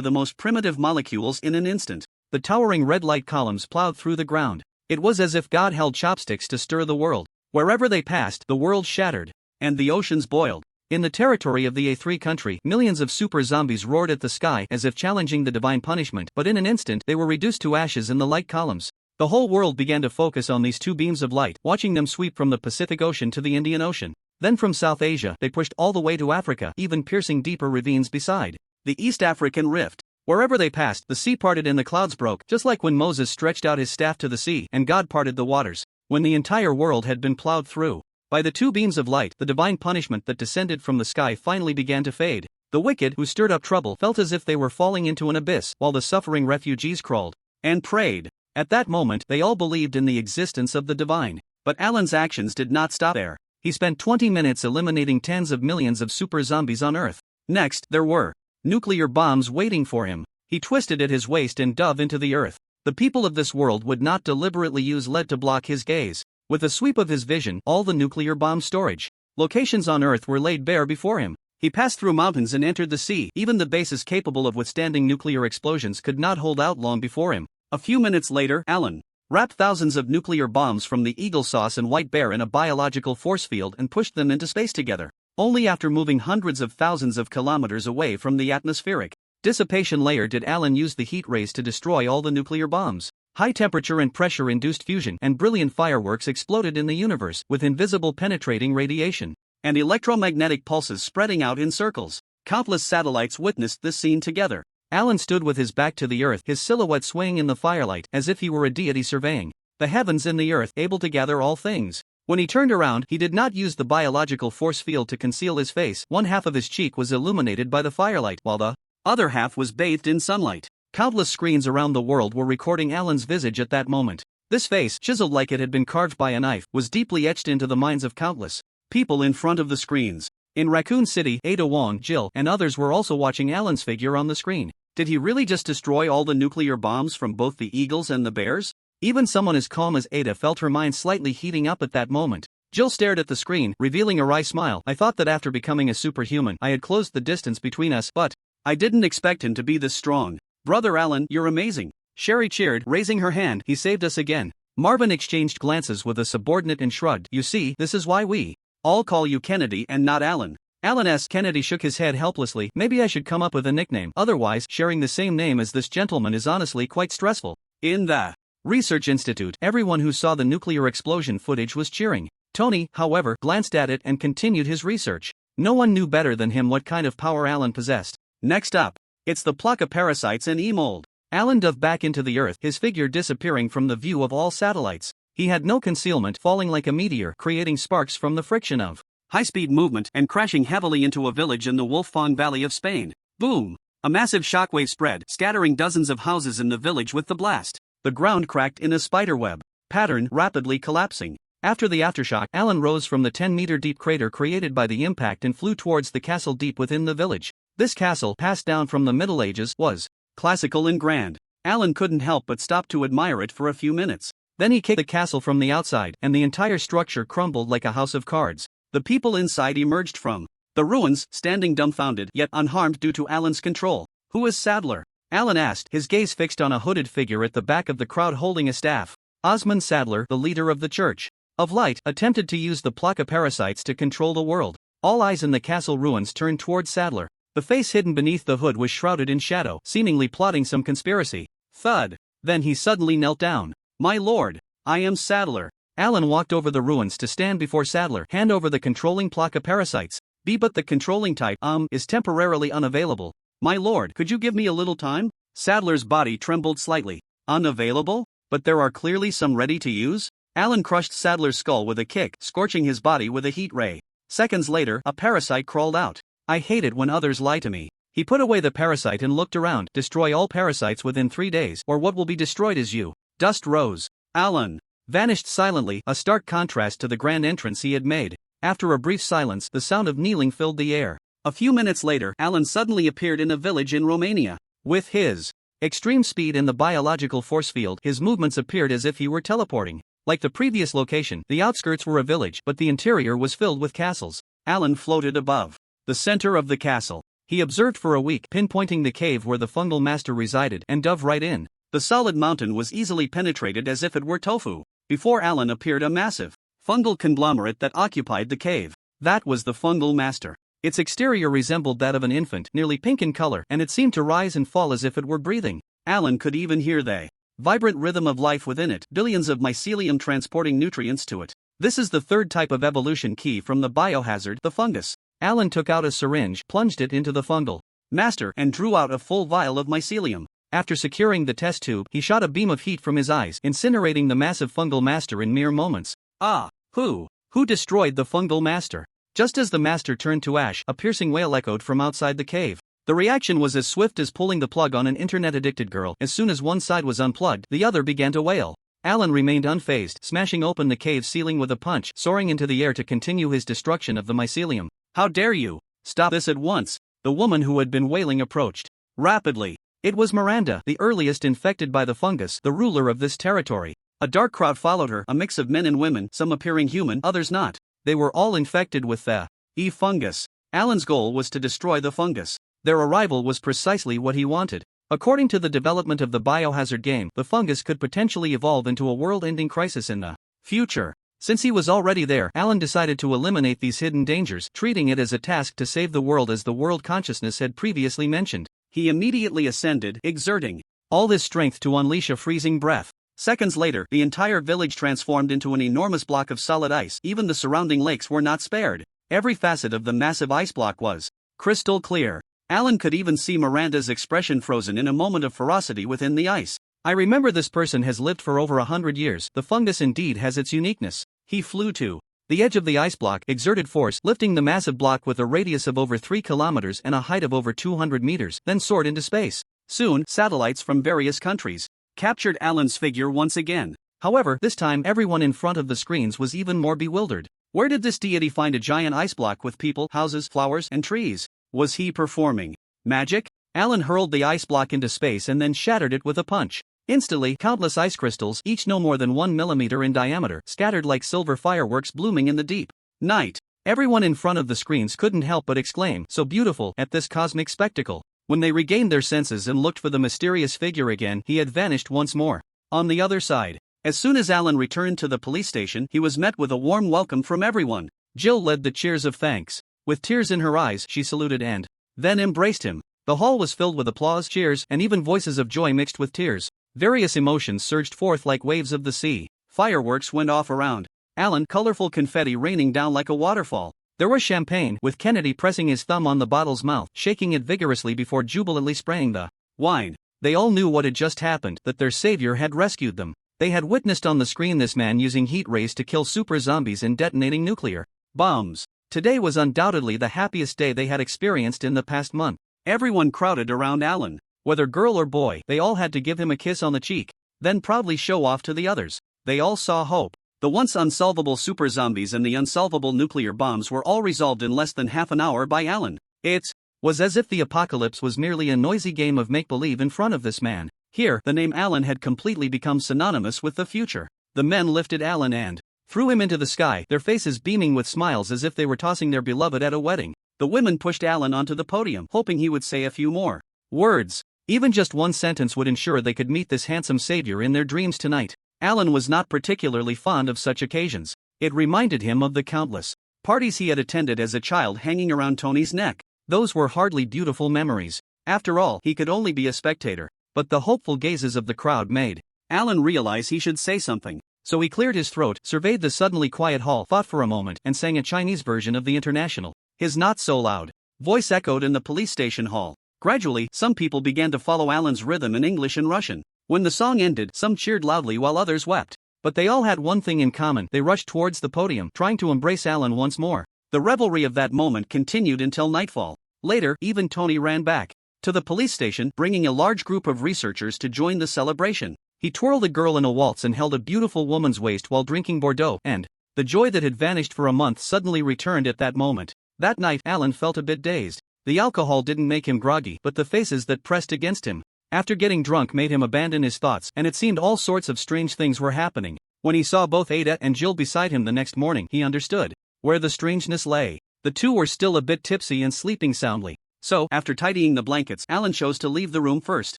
Speaker 1: the most primitive molecules in an instant. The towering red light columns plowed through the ground. It was as if God held chopsticks to stir the world. Wherever they passed, the world shattered, and the oceans boiled. In the territory of the A3 country, millions of super zombies roared at the sky as if challenging the divine punishment, but in an instant, they were reduced to ashes in the light columns. The whole world began to focus on these 2 beams of light, watching them sweep from the Pacific Ocean to the Indian Ocean. Then from South Asia, they pushed all the way to Africa, even piercing deeper ravines beside the East African Rift. Wherever they passed, the sea parted and the clouds broke, just like when Moses stretched out his staff to the sea, and God parted the waters. when the entire world had been plowed through by the two beams of light, the divine punishment that descended from the sky finally began to fade. The wicked who stirred up trouble felt as if they were falling into an abyss, while the suffering refugees crawled and prayed. At that moment, they all believed in the existence of the divine. But Alan's actions did not stop there. He spent 20 minutes eliminating tens of millions of super zombies on Earth. Next, there were nuclear bombs waiting for him. He twisted at his waist and dove into the earth. The people of this world would not deliberately use lead to block his gaze. With a sweep of his vision, all the nuclear bomb storage locations on Earth were laid bare before him. He passed through mountains and entered the sea. Even the bases capable of withstanding nuclear explosions could not hold out long before him. A few minutes later, Alan wrapped thousands of nuclear bombs from the Eagle Sauce and White Bear in a biological force field and pushed them into space together. Only after moving hundreds of thousands of kilometers away from the atmospheric dissipation layer did Alan use the heat rays to destroy all the nuclear bombs. High temperature and pressure-induced fusion and brilliant fireworks exploded in the universe with invisible penetrating radiation and electromagnetic pulses spreading out in circles. Countless satellites witnessed this scene together. Alan stood with his back to the earth, his silhouette swaying in the firelight as if he were a deity surveying the heavens and the earth, able to gather all things. When he turned around, he did not use the biological force field to conceal his face. One half of his cheek was illuminated by the firelight, while the other half was bathed in sunlight. Countless screens around the world were recording Alan's visage at that moment. This face, chiseled like it had been carved by a knife, was deeply etched into the minds of countless people in front of the screens. In Raccoon City, Ada Wong, Jill, and others were also watching Alan's figure on the screen. Did he really just destroy all the nuclear bombs from both the Eagles and the Bears? Even someone as calm as Ada felt her mind slightly heating up at that moment. Jill stared at the screen, revealing a wry smile. I thought that after becoming a superhuman, I had closed the distance between us, but I didn't expect him to be this strong. Brother Alan, you're amazing. Sherry cheered, raising her hand. He saved us again. Marvin exchanged glances with a subordinate and shrugged. You see, this is why we all call you Kennedy and not Alan. Alan S. Kennedy shook his head helplessly. Maybe I should come up with a nickname. Otherwise, sharing the same name as this gentleman is honestly quite stressful. In the Research Institute, everyone who saw the nuclear explosion footage was cheering. Tony, however, glanced at it and continued his research. No one knew better than him what kind of power Alan possessed. Next up, it's the Plaka parasites and E-mold. Alan dove back into the earth, his figure disappearing from the view of all satellites. He had no concealment, falling like a meteor, creating sparks from the friction of high-speed movement and crashing heavily into a village in the Wolfang Valley of Spain. Boom! A massive shockwave spread, scattering dozens of houses in the village with the blast. The ground cracked in a spiderweb pattern, rapidly collapsing. After the aftershock, Alan rose from the 10-meter-deep crater created by the impact and flew towards the castle deep within the village. This castle, passed down from the Middle Ages, was classical and grand. Alan couldn't help but stop to admire it for a few minutes. Then he kicked the castle from the outside, and the entire structure crumbled like a house of cards. The people inside emerged from the ruins, standing dumbfounded yet unharmed due to Alan's control. Who is Sadler? Alan asked, his gaze fixed on a hooded figure at the back of the crowd holding a staff. Osmond Sadler, the leader of the Church of Light, attempted to use the Plaka parasites to control the world. All eyes in the castle ruins turned towards Sadler. The face hidden beneath the hood was shrouded in shadow, seemingly plotting some conspiracy. Thud. Then he suddenly knelt down. My lord, I am Sadler. Alan walked over the ruins to stand before Sadler. Hand over the controlling Plaka parasites. But the controlling type, is temporarily unavailable. My lord, could you give me a little time? Sadler's body trembled slightly. Unavailable? But there are clearly some ready to use? Alan crushed Sadler's skull with a kick, scorching his body with a heat ray. Seconds later, a parasite crawled out. I hate it when others lie to me. He put away the parasite and looked around. Destroy all parasites within 3 days, or what will be destroyed is you. Dust rose. Alan vanished silently, a stark contrast to the grand entrance he had made. After a brief silence, the sound of kneeling filled the air. A few minutes later, Alan suddenly appeared in a village in Romania. With his extreme speed and the biological force field, his movements appeared as if he were teleporting. Like the previous location, the outskirts were a village, but the interior was filled with castles. Alan floated above the center of the castle. He observed for a week, pinpointing the cave where the fungal master resided, and dove right in. The solid mountain was easily penetrated as if it were tofu. Before Alan appeared a massive fungal conglomerate that occupied the cave. That was the fungal master. Its exterior resembled that of an infant, nearly pink in color, and it seemed to rise and fall as if it were breathing. Alan could even hear the vibrant rhythm of life within it, billions of mycelium transporting nutrients to it. This is the third type of evolution key from the biohazard, the fungus. Alan took out a syringe, plunged it into the fungal master, and drew out a full vial of mycelium. After securing the test tube, he shot a beam of heat from his eyes, incinerating the massive fungal master in mere moments. Ah, who destroyed the fungal master? Just as the master turned to ash, a piercing wail echoed from outside the cave. The reaction was as swift as pulling the plug on an internet-addicted girl. As soon as one side was unplugged, the other began to wail. Alan remained unfazed, smashing open the cave ceiling with a punch, soaring into the air to continue his destruction of the mycelium. How dare you! Stop this at once! The woman who had been wailing approached. Rapidly. It was Miranda, the earliest infected by the fungus, the ruler of this territory. A dark crowd followed her, a mix of men and women, some appearing human, others not. They were all infected with the fungus. Alan's goal was to destroy the fungus. Their arrival was precisely what he wanted. According to the development of the biohazard game, the fungus could potentially evolve into a world-ending crisis in the future. Since he was already there, Alan decided to eliminate these hidden dangers, treating it as a task to save the world as the world consciousness had previously mentioned. He immediately ascended, exerting all his strength to unleash a freezing breath. Seconds later, the entire village transformed into an enormous block of solid ice. Even the surrounding lakes were not spared. Every facet of the massive ice block was crystal clear. Alan could even see Miranda's expression frozen in a moment of ferocity within the ice. I remember this person has lived for over 100 years. The fungus indeed has its uniqueness. He flew to the edge of the ice block, exerted force, lifting the massive block with a radius of over 3 kilometers and a height of over 200 meters, then soared into space. Soon, satellites from various countries captured Alan's figure once again. However, this time everyone in front of the screens was even more bewildered. Where did this deity find a giant ice block with people, houses, flowers, and trees? Was he performing magic? Alan hurled the ice block into space and then shattered it with a punch. Instantly, countless ice crystals, each no more than 1 millimeter in diameter, scattered like silver fireworks blooming in the deep night. Everyone in front of the screens couldn't help but exclaim, "So beautiful," at this cosmic spectacle. When they regained their senses and looked for the mysterious figure again, he had vanished once more. On the other side, as soon as Alan returned to the police station, he was met with a warm welcome from everyone. Jill led the cheers of thanks. With tears in her eyes, she saluted and then embraced him. The hall was filled with applause, cheers, and even voices of joy mixed with tears. Various emotions surged forth like waves of the sea. Fireworks went off around Alan, colorful confetti raining down like a waterfall. There was champagne, with Kennedy pressing his thumb on the bottle's mouth, shaking it vigorously before jubilantly spraying the wine. They all knew what had just happened, that their savior had rescued them. They had witnessed on the screen this man using heat rays to kill super zombies and detonating nuclear bombs. Today was undoubtedly the happiest day they had experienced in the past month. Everyone crowded around Alan. Whether girl or boy, they all had to give him a kiss on the cheek, then proudly show off to the others. They all saw hope. The once unsolvable super zombies and the unsolvable nuclear bombs were all resolved in less than half an hour by Alan. It was as if the apocalypse was merely a noisy game of make-believe in front of this man. Here, the name Alan had completely become synonymous with the future. The men lifted Alan and threw him into the sky, their faces beaming with smiles as if they were tossing their beloved at a wedding. The women pushed Alan onto the podium, hoping he would say a few more words. Even just one sentence would ensure they could meet this handsome savior in their dreams tonight. Alan was not particularly fond of such occasions. It reminded him of the countless parties he had attended as a child hanging around Tony's neck. Those were hardly beautiful memories. After all, he could only be a spectator. But the hopeful gazes of the crowd made Alan realize he should say something. So he cleared his throat, surveyed the suddenly quiet hall, thought for a moment, and sang a Chinese version of the International. His not-so-loud voice echoed in the police station hall. Gradually, some people began to follow Alan's rhythm in English and Russian. When the song ended, some cheered loudly while others wept. But they all had one thing in common: they rushed towards the podium, trying to embrace Alan once more. The revelry of that moment continued until nightfall. Later, even Tony ran back to the police station, bringing a large group of researchers to join the celebration. He twirled a girl in a waltz and held a beautiful woman's waist while drinking Bordeaux, and the joy that had vanished for a month suddenly returned at that moment. That night, Alan felt a bit dazed. The alcohol didn't make him groggy, but the faces that pressed against him after getting drunk made him abandon his thoughts, and it seemed all sorts of strange things were happening. When he saw both Ada and Jill beside him the next morning, he understood where the strangeness lay. The two were still a bit tipsy and sleeping soundly. So, after tidying the blankets, Alan chose to leave the room first.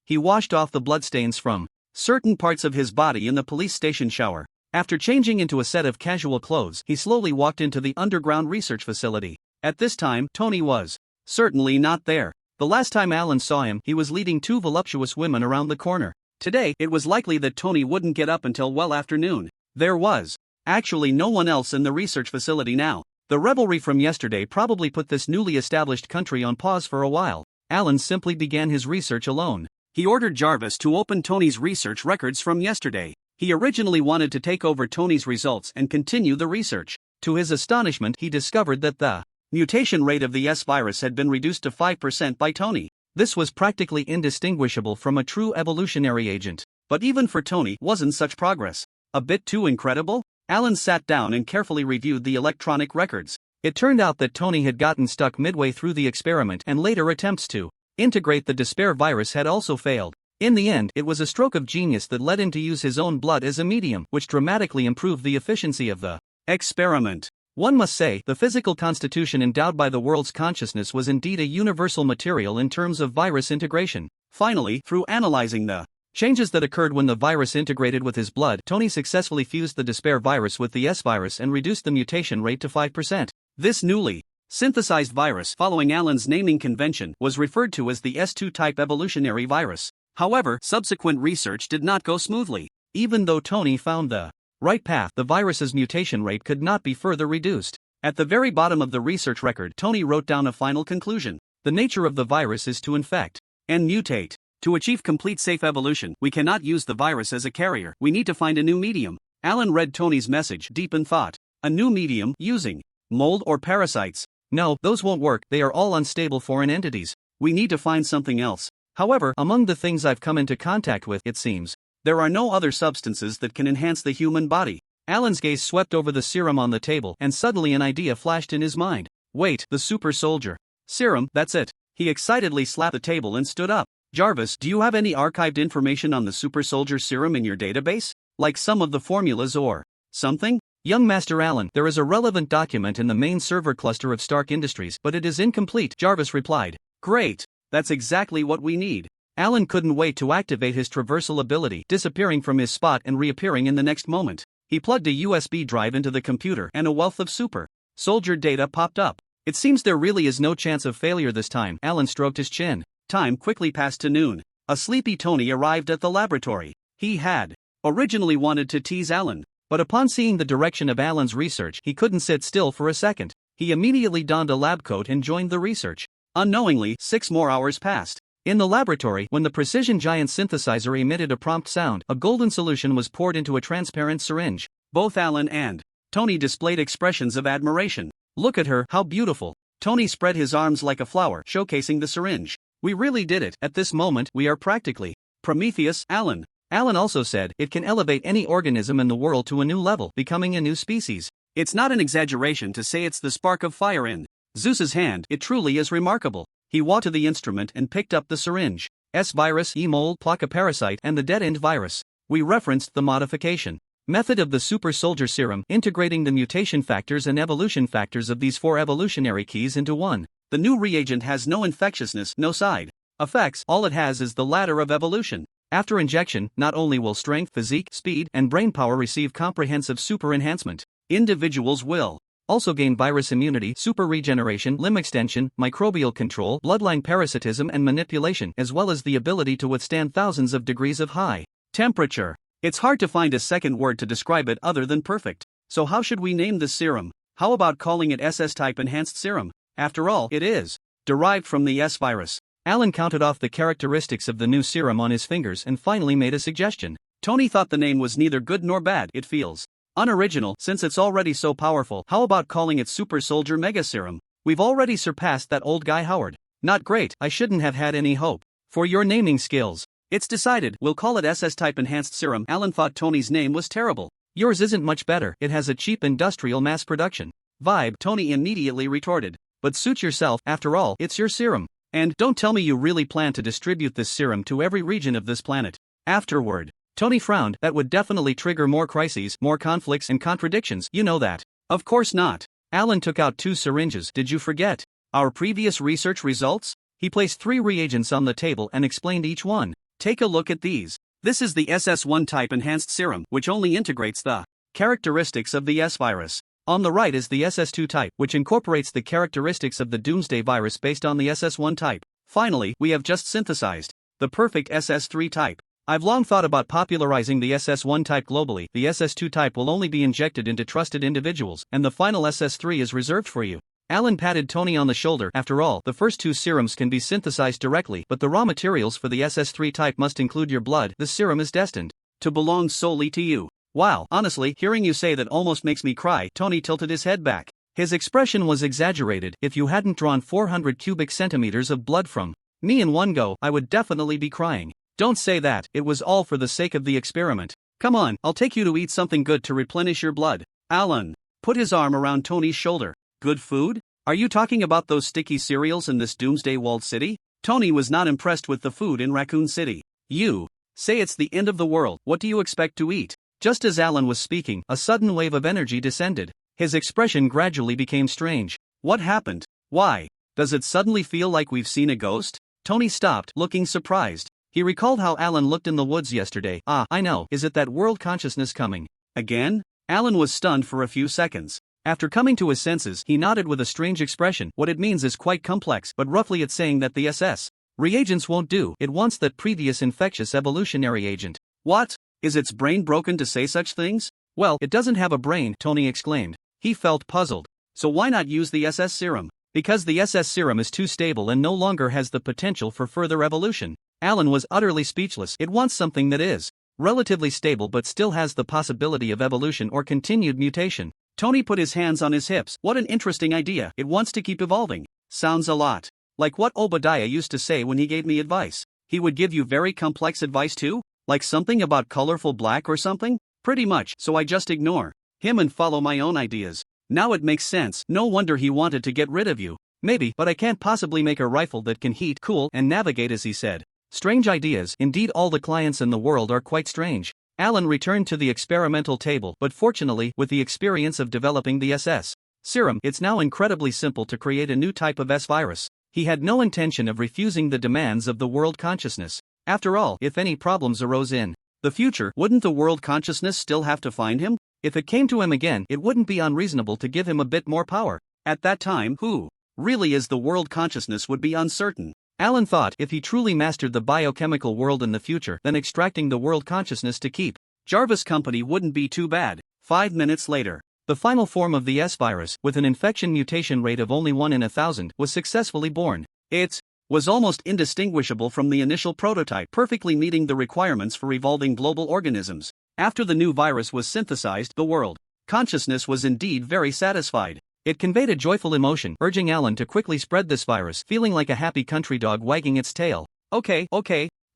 Speaker 1: He washed off the bloodstains from certain parts of his body in the police station shower. After changing into a set of casual clothes, he slowly walked into the underground research facility. At this time, Tony was certainly not there. The last time Alan saw him, he was leading two voluptuous women around the corner. Today, it was likely that Tony wouldn't get up until well after noon. There was actually no one else in the research facility now. The revelry from yesterday probably put this newly established country on pause for a while. Alan simply began his research alone. He ordered Jarvis to open Tony's research records from yesterday. He originally wanted to take over Tony's results and continue the research. To his astonishment, he discovered that the mutation rate of the S virus had been reduced to 5% by Tony. This was practically indistinguishable from a true evolutionary agent. But even for Tony, wasn't such progress a bit too incredible? Alan sat down and carefully reviewed the electronic records. It turned out that Tony had gotten stuck midway through the experiment, and later attempts to integrate the despair virus had also failed. In the end, it was a stroke of genius that led him to use his own blood as a medium, which dramatically improved the efficiency of the experiment. One must say, the physical constitution endowed by the world's consciousness was indeed a universal material in terms of virus integration. Finally, through analyzing the changes that occurred when the virus integrated with his blood, Tony successfully fused the despair virus with the S virus and reduced the mutation rate to 5%. This newly synthesized virus, following Alan's naming convention, was referred to as the S2 type evolutionary virus. However, subsequent research did not go smoothly. Even though Tony found the right path, the virus's mutation rate could not be further reduced. At the very bottom of the research record, Tony wrote down a final conclusion. The nature of the virus is to infect and mutate. To achieve complete safe evolution, we cannot use the virus as a carrier. We need to find a new medium. Alan read Tony's message deep in thought. A new medium, using mold or parasites. No, those won't work, they are all unstable foreign entities. We need to find something else. However, among the things I've come into contact with, it seems, there are no other substances that can enhance the human body. Alan's gaze swept over the serum on the table, and suddenly an idea flashed in his mind. Wait, the super soldier serum, that's it. He excitedly slapped the table and stood up. Jarvis, do you have any archived information on the super soldier serum in your database? Like some of the formulas or something? Young Master Alan, there is a relevant document in the main server cluster of Stark Industries, but it is incomplete, Jarvis replied. Great. That's exactly what we need. Alan couldn't wait to activate his traversal ability, disappearing from his spot and reappearing in the next moment. He plugged a USB drive into the computer, and a wealth of super soldier data popped up. It seems there really is no chance of failure this time, Alan stroked his chin. Time quickly passed to noon. A sleepy Tony arrived at the laboratory. He had originally wanted to tease Alan, but upon seeing the direction of Alan's research, he couldn't sit still for a second. He immediately donned a lab coat and joined the research. Unknowingly, 6 more hours passed. In the laboratory, when the precision giant synthesizer emitted a prompt sound, a golden solution was poured into a transparent syringe. Both Alan and Tony displayed expressions of admiration. Look at her, how beautiful. Tony spread his arms like a flower, showcasing the syringe. We really did it. At this moment, we are practically Prometheus, Alan. Alan also said, it can elevate any organism in the world to a new level, becoming a new species. It's not an exaggeration to say it's the spark of fire in Zeus's hand. It truly is remarkable. He walked to the instrument and picked up the syringe. S-virus, E-mold, placa-parasite, and the dead-end virus. We referenced the modification method of the super soldier serum, integrating the mutation factors and evolution factors of these 4 evolutionary keys into one. The new reagent has no infectiousness, no side effects, all it has is the ladder of evolution. After injection, not only will strength, physique, speed, and brain power receive comprehensive super enhancement, individuals will also gain virus immunity, super regeneration, limb extension, microbial control, bloodline parasitism and manipulation, as well as the ability to withstand thousands of degrees of high temperature. It's hard to find a second word to describe it other than perfect. So how should we name this serum? How about calling it SS-type enhanced serum? After all, it is derived from the S virus. Alan counted off the characteristics of the new serum on his fingers and finally made a suggestion. Tony thought the name was neither good nor bad. It feels unoriginal since it's already so powerful. How about calling it Super Soldier Mega Serum? We've already surpassed that old guy Howard. Not great, I shouldn't have had any hope for your naming skills. It's decided, we'll call it SS-type enhanced serum. Alan thought Tony's name was terrible. Yours isn't much better, it has a cheap industrial mass production vibe, Tony immediately retorted. But suit yourself, after all, it's your serum. And don't tell me you really plan to distribute this serum to every region of this planet. Afterward, Tony frowned. That would definitely trigger more crises, more conflicts and contradictions, you know that. Of course not. Alan took out 2 syringes. Did you forget our previous research results? He placed 3 reagents on the table and explained each one. Take a look at these. This is the SS1 type enhanced serum, which only integrates the characteristics of the S virus. On the right is the SS2 type, which incorporates the characteristics of the Doomsday virus based on the SS1 type. Finally, we have just synthesized the perfect SS3 type. I've long thought about popularizing the SS1 type globally. The SS2 type will only be injected into trusted individuals, and the final SS3 is reserved for you. Alan patted Tony on the shoulder. After all, the first two serums can be synthesized directly, but the raw materials for the SS3 type must include your blood. The serum is destined to belong solely to you. Wow, honestly, hearing you say that almost makes me cry. Tony tilted his head back. His expression was exaggerated. If you hadn't drawn 400 cubic centimeters of blood from me in one go, I would definitely be crying. Don't say that, it was all for the sake of the experiment. Come on, I'll take you to eat something good to replenish your blood. Alan put his arm around Tony's shoulder. Good food? Are you talking about those sticky cereals in this doomsday walled city? Tony was not impressed with the food in Raccoon City. You say it's the end of the world, what do you expect to eat? Just as Alan was speaking, a sudden wave of energy descended. His expression gradually became strange. What happened? Why? Does it suddenly feel like we've seen a ghost? Tony stopped, looking surprised. He recalled how Alan looked in the woods yesterday. Ah, I know, is it that world consciousness coming again? Alan was stunned for a few seconds. After coming to his senses, he nodded with a strange expression. What it means is quite complex, but roughly it's saying that the SS reagents won't do. It wants that previous infectious evolutionary agent. What? Is its brain broken to say such things? Well, it doesn't have a brain, Tony exclaimed. He felt puzzled. So why not use the SS serum? Because the SS serum is too stable and no longer has the potential for further evolution. Alan was utterly speechless. It wants something that is relatively stable but still has the possibility of evolution or continued mutation. Tony put his hands on his hips. What an interesting idea. It wants to keep evolving. Sounds a lot like what Obadiah used to say when he gave me advice. He would give you very complex advice too? Like something about colorful black or something? Pretty much, so I just ignore him and follow my own ideas. Now it makes sense. No wonder he wanted to get rid of you. Maybe, but I can't possibly make a rifle that can heat, cool, and navigate, as he said. Strange ideas. Indeed, all the clients in the world are quite strange. Alan returned to the experimental table, but fortunately, with the experience of developing the SS serum, it's now incredibly simple to create a new type of S-virus. He had no intention of refusing the demands of the world consciousness. After all, if any problems arose in the future, wouldn't the world consciousness still have to find him? If it came to him again, it wouldn't be unreasonable to give him a bit more power. At that time, who really is the world consciousness would be uncertain. Alan thought if he truly mastered the biochemical world in the future, then extracting the world consciousness to keep Jarvis Company wouldn't be too bad. 5 minutes later, the final form of the S-virus, with an infection mutation rate of only 1 in 1,000, was successfully born. It was almost indistinguishable from the initial prototype, perfectly meeting the requirements for evolving global organisms. After the new virus was synthesized, the world consciousness was indeed very satisfied. It conveyed a joyful emotion, urging Alan to quickly spread this virus, feeling like a happy country dog wagging its tail. Okay,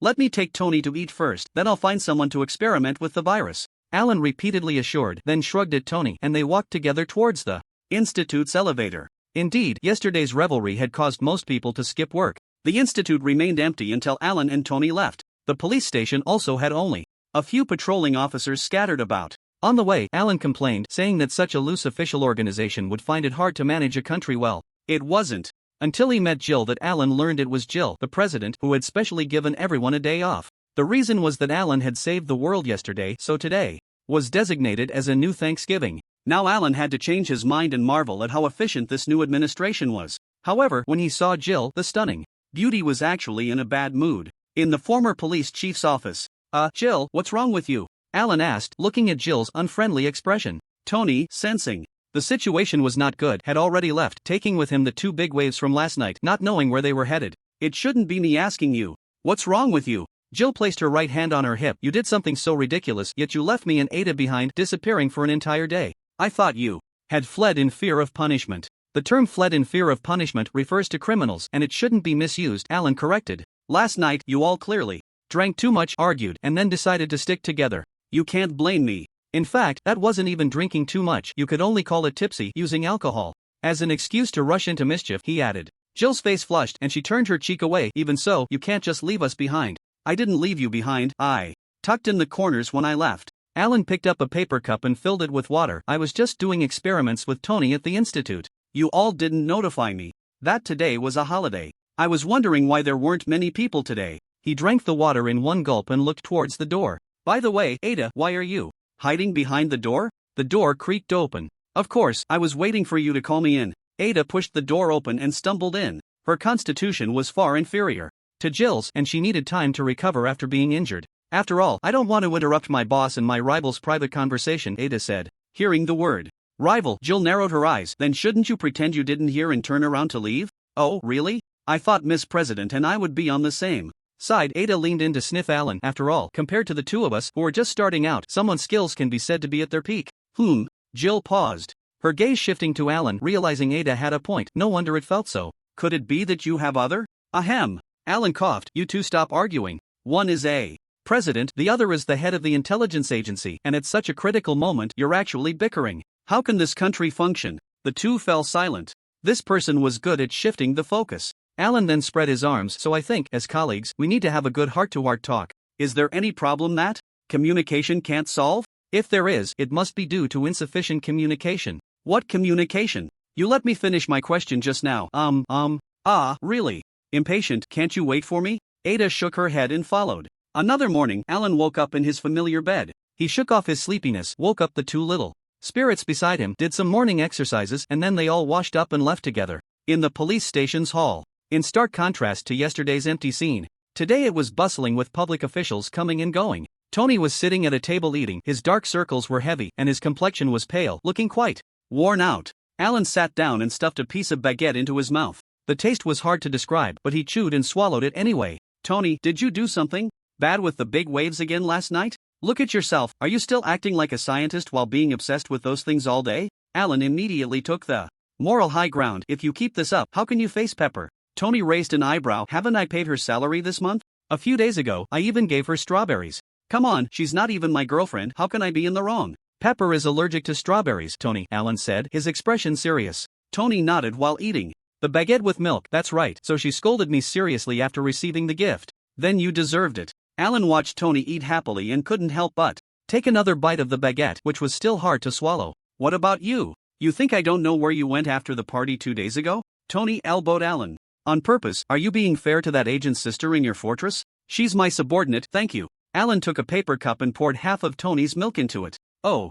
Speaker 1: let me take Tony to eat first, then I'll find someone to experiment with the virus. Alan repeatedly assured, then shrugged at Tony, and they walked together towards the Institute's elevator. Indeed, yesterday's revelry had caused most people to skip work. The Institute remained empty until Alan and Tony left. The police station also had only a few patrolling officers scattered about. On the way, Alan complained, saying that such a loose official organization would find it hard to manage a country well. It wasn't until he met Jill that Alan learned it was Jill, the president, who had specially given everyone a day off. The reason was that Alan had saved the world yesterday, so today was designated as a new Thanksgiving. Now Alan had to change his mind and marvel at how efficient this new administration was. However, when he saw Jill, the stunning beauty was actually in a bad mood. In the former police chief's office. Jill, what's wrong with you? Alan asked, looking at Jill's unfriendly expression. Tony, sensing the situation was not good, had already left, taking with him the 2 big waves from last night, not knowing where they were headed. It shouldn't be me asking you. What's wrong with you? Jill placed her right hand on her hip. You did something so ridiculous, yet you left me and Ada behind, disappearing for an entire day. I thought you had fled in fear of punishment. The term fled in fear of punishment refers to criminals, and it shouldn't be misused, Alan corrected. Last night, you all clearly drank too much, argued, and then decided to stick together. You can't blame me. In fact, that wasn't even drinking too much, you could only call it tipsy, using alcohol as an excuse to rush into mischief, he added. Jill's face flushed, and she turned her cheek away. Even so, you can't just leave us behind. I didn't leave you behind, I tucked in the corners when I left. Alan picked up a paper cup and filled it with water. I was just doing experiments with Tony at the Institute. You all didn't notify me that today was a holiday. I was wondering why there weren't many people today. He drank the water in one gulp and looked towards the door. By the way, Ada, why are you hiding behind the door? The door creaked open. Of course, I was waiting for you to call me in. Ada pushed the door open and stumbled in. Her constitution was far inferior to Jill's, and she needed time to recover after being injured. After all, I don't want to interrupt my boss and my rival's private conversation, Ada said. Hearing the word Rival. Jill narrowed her eyes. Then shouldn't you pretend you didn't hear and turn around to leave? Oh, really? I thought Miss President and I would be on the same side. Ada leaned in to sniff Alan. After all, compared to the two of us who are just starting out, someone's skills can be said to be at their peak. Jill paused, her gaze shifting to Alan, realizing Ada had a point. No wonder it felt so. Could it be that you have other? Ahem. Alan coughed. You two stop arguing. One is a president, the other is the head of the intelligence agency, and at such a critical moment you're actually bickering. How can this country function? The two fell silent. This person was good at shifting the focus. Alan then spread his arms. So I think, as colleagues, we need to have a good heart-to-heart talk. Is there any problem that communication can't solve? If there is, it must be due to insufficient communication. What communication? You let me finish my question just now. Really? Impatient, can't you wait for me? Ada shook her head and followed. Another morning, Alan woke up in his familiar bed. He shook off his sleepiness, woke up the two little spirits beside him, did some morning exercises, and then they all washed up and left together. In the police station's hall. In stark contrast to yesterday's empty scene, today it was bustling with public officials coming and going. Tony was sitting at a table eating, his dark circles were heavy, and his complexion was pale, looking quite worn out. Alan sat down and stuffed a piece of baguette into his mouth. The taste was hard to describe, but he chewed and swallowed it anyway. Tony, did you do something bad with the big waves again last night? Look at yourself, are you still acting like a scientist while being obsessed with those things all day? Alan immediately took the moral high ground. If you keep this up, how can you face Pepper? Tony raised an eyebrow. Haven't I paid her salary this month? A few days ago, I even gave her strawberries. Come on, she's not even my girlfriend, how can I be in the wrong? Pepper is allergic to strawberries, Tony, Alan said, his expression serious. Tony nodded while eating the baguette with milk. That's right, so she scolded me seriously after receiving the gift. Then you deserved it. Alan watched Tony eat happily and couldn't help but take another bite of the baguette, which was still hard to swallow. What about you? You think I don't know where you went after the party 2 days ago? Tony elbowed Alan. On purpose. Are you being fair to that agent's sister in your fortress? She's my subordinate, thank you. Alan took a paper cup and poured half of Tony's milk into it. Oh,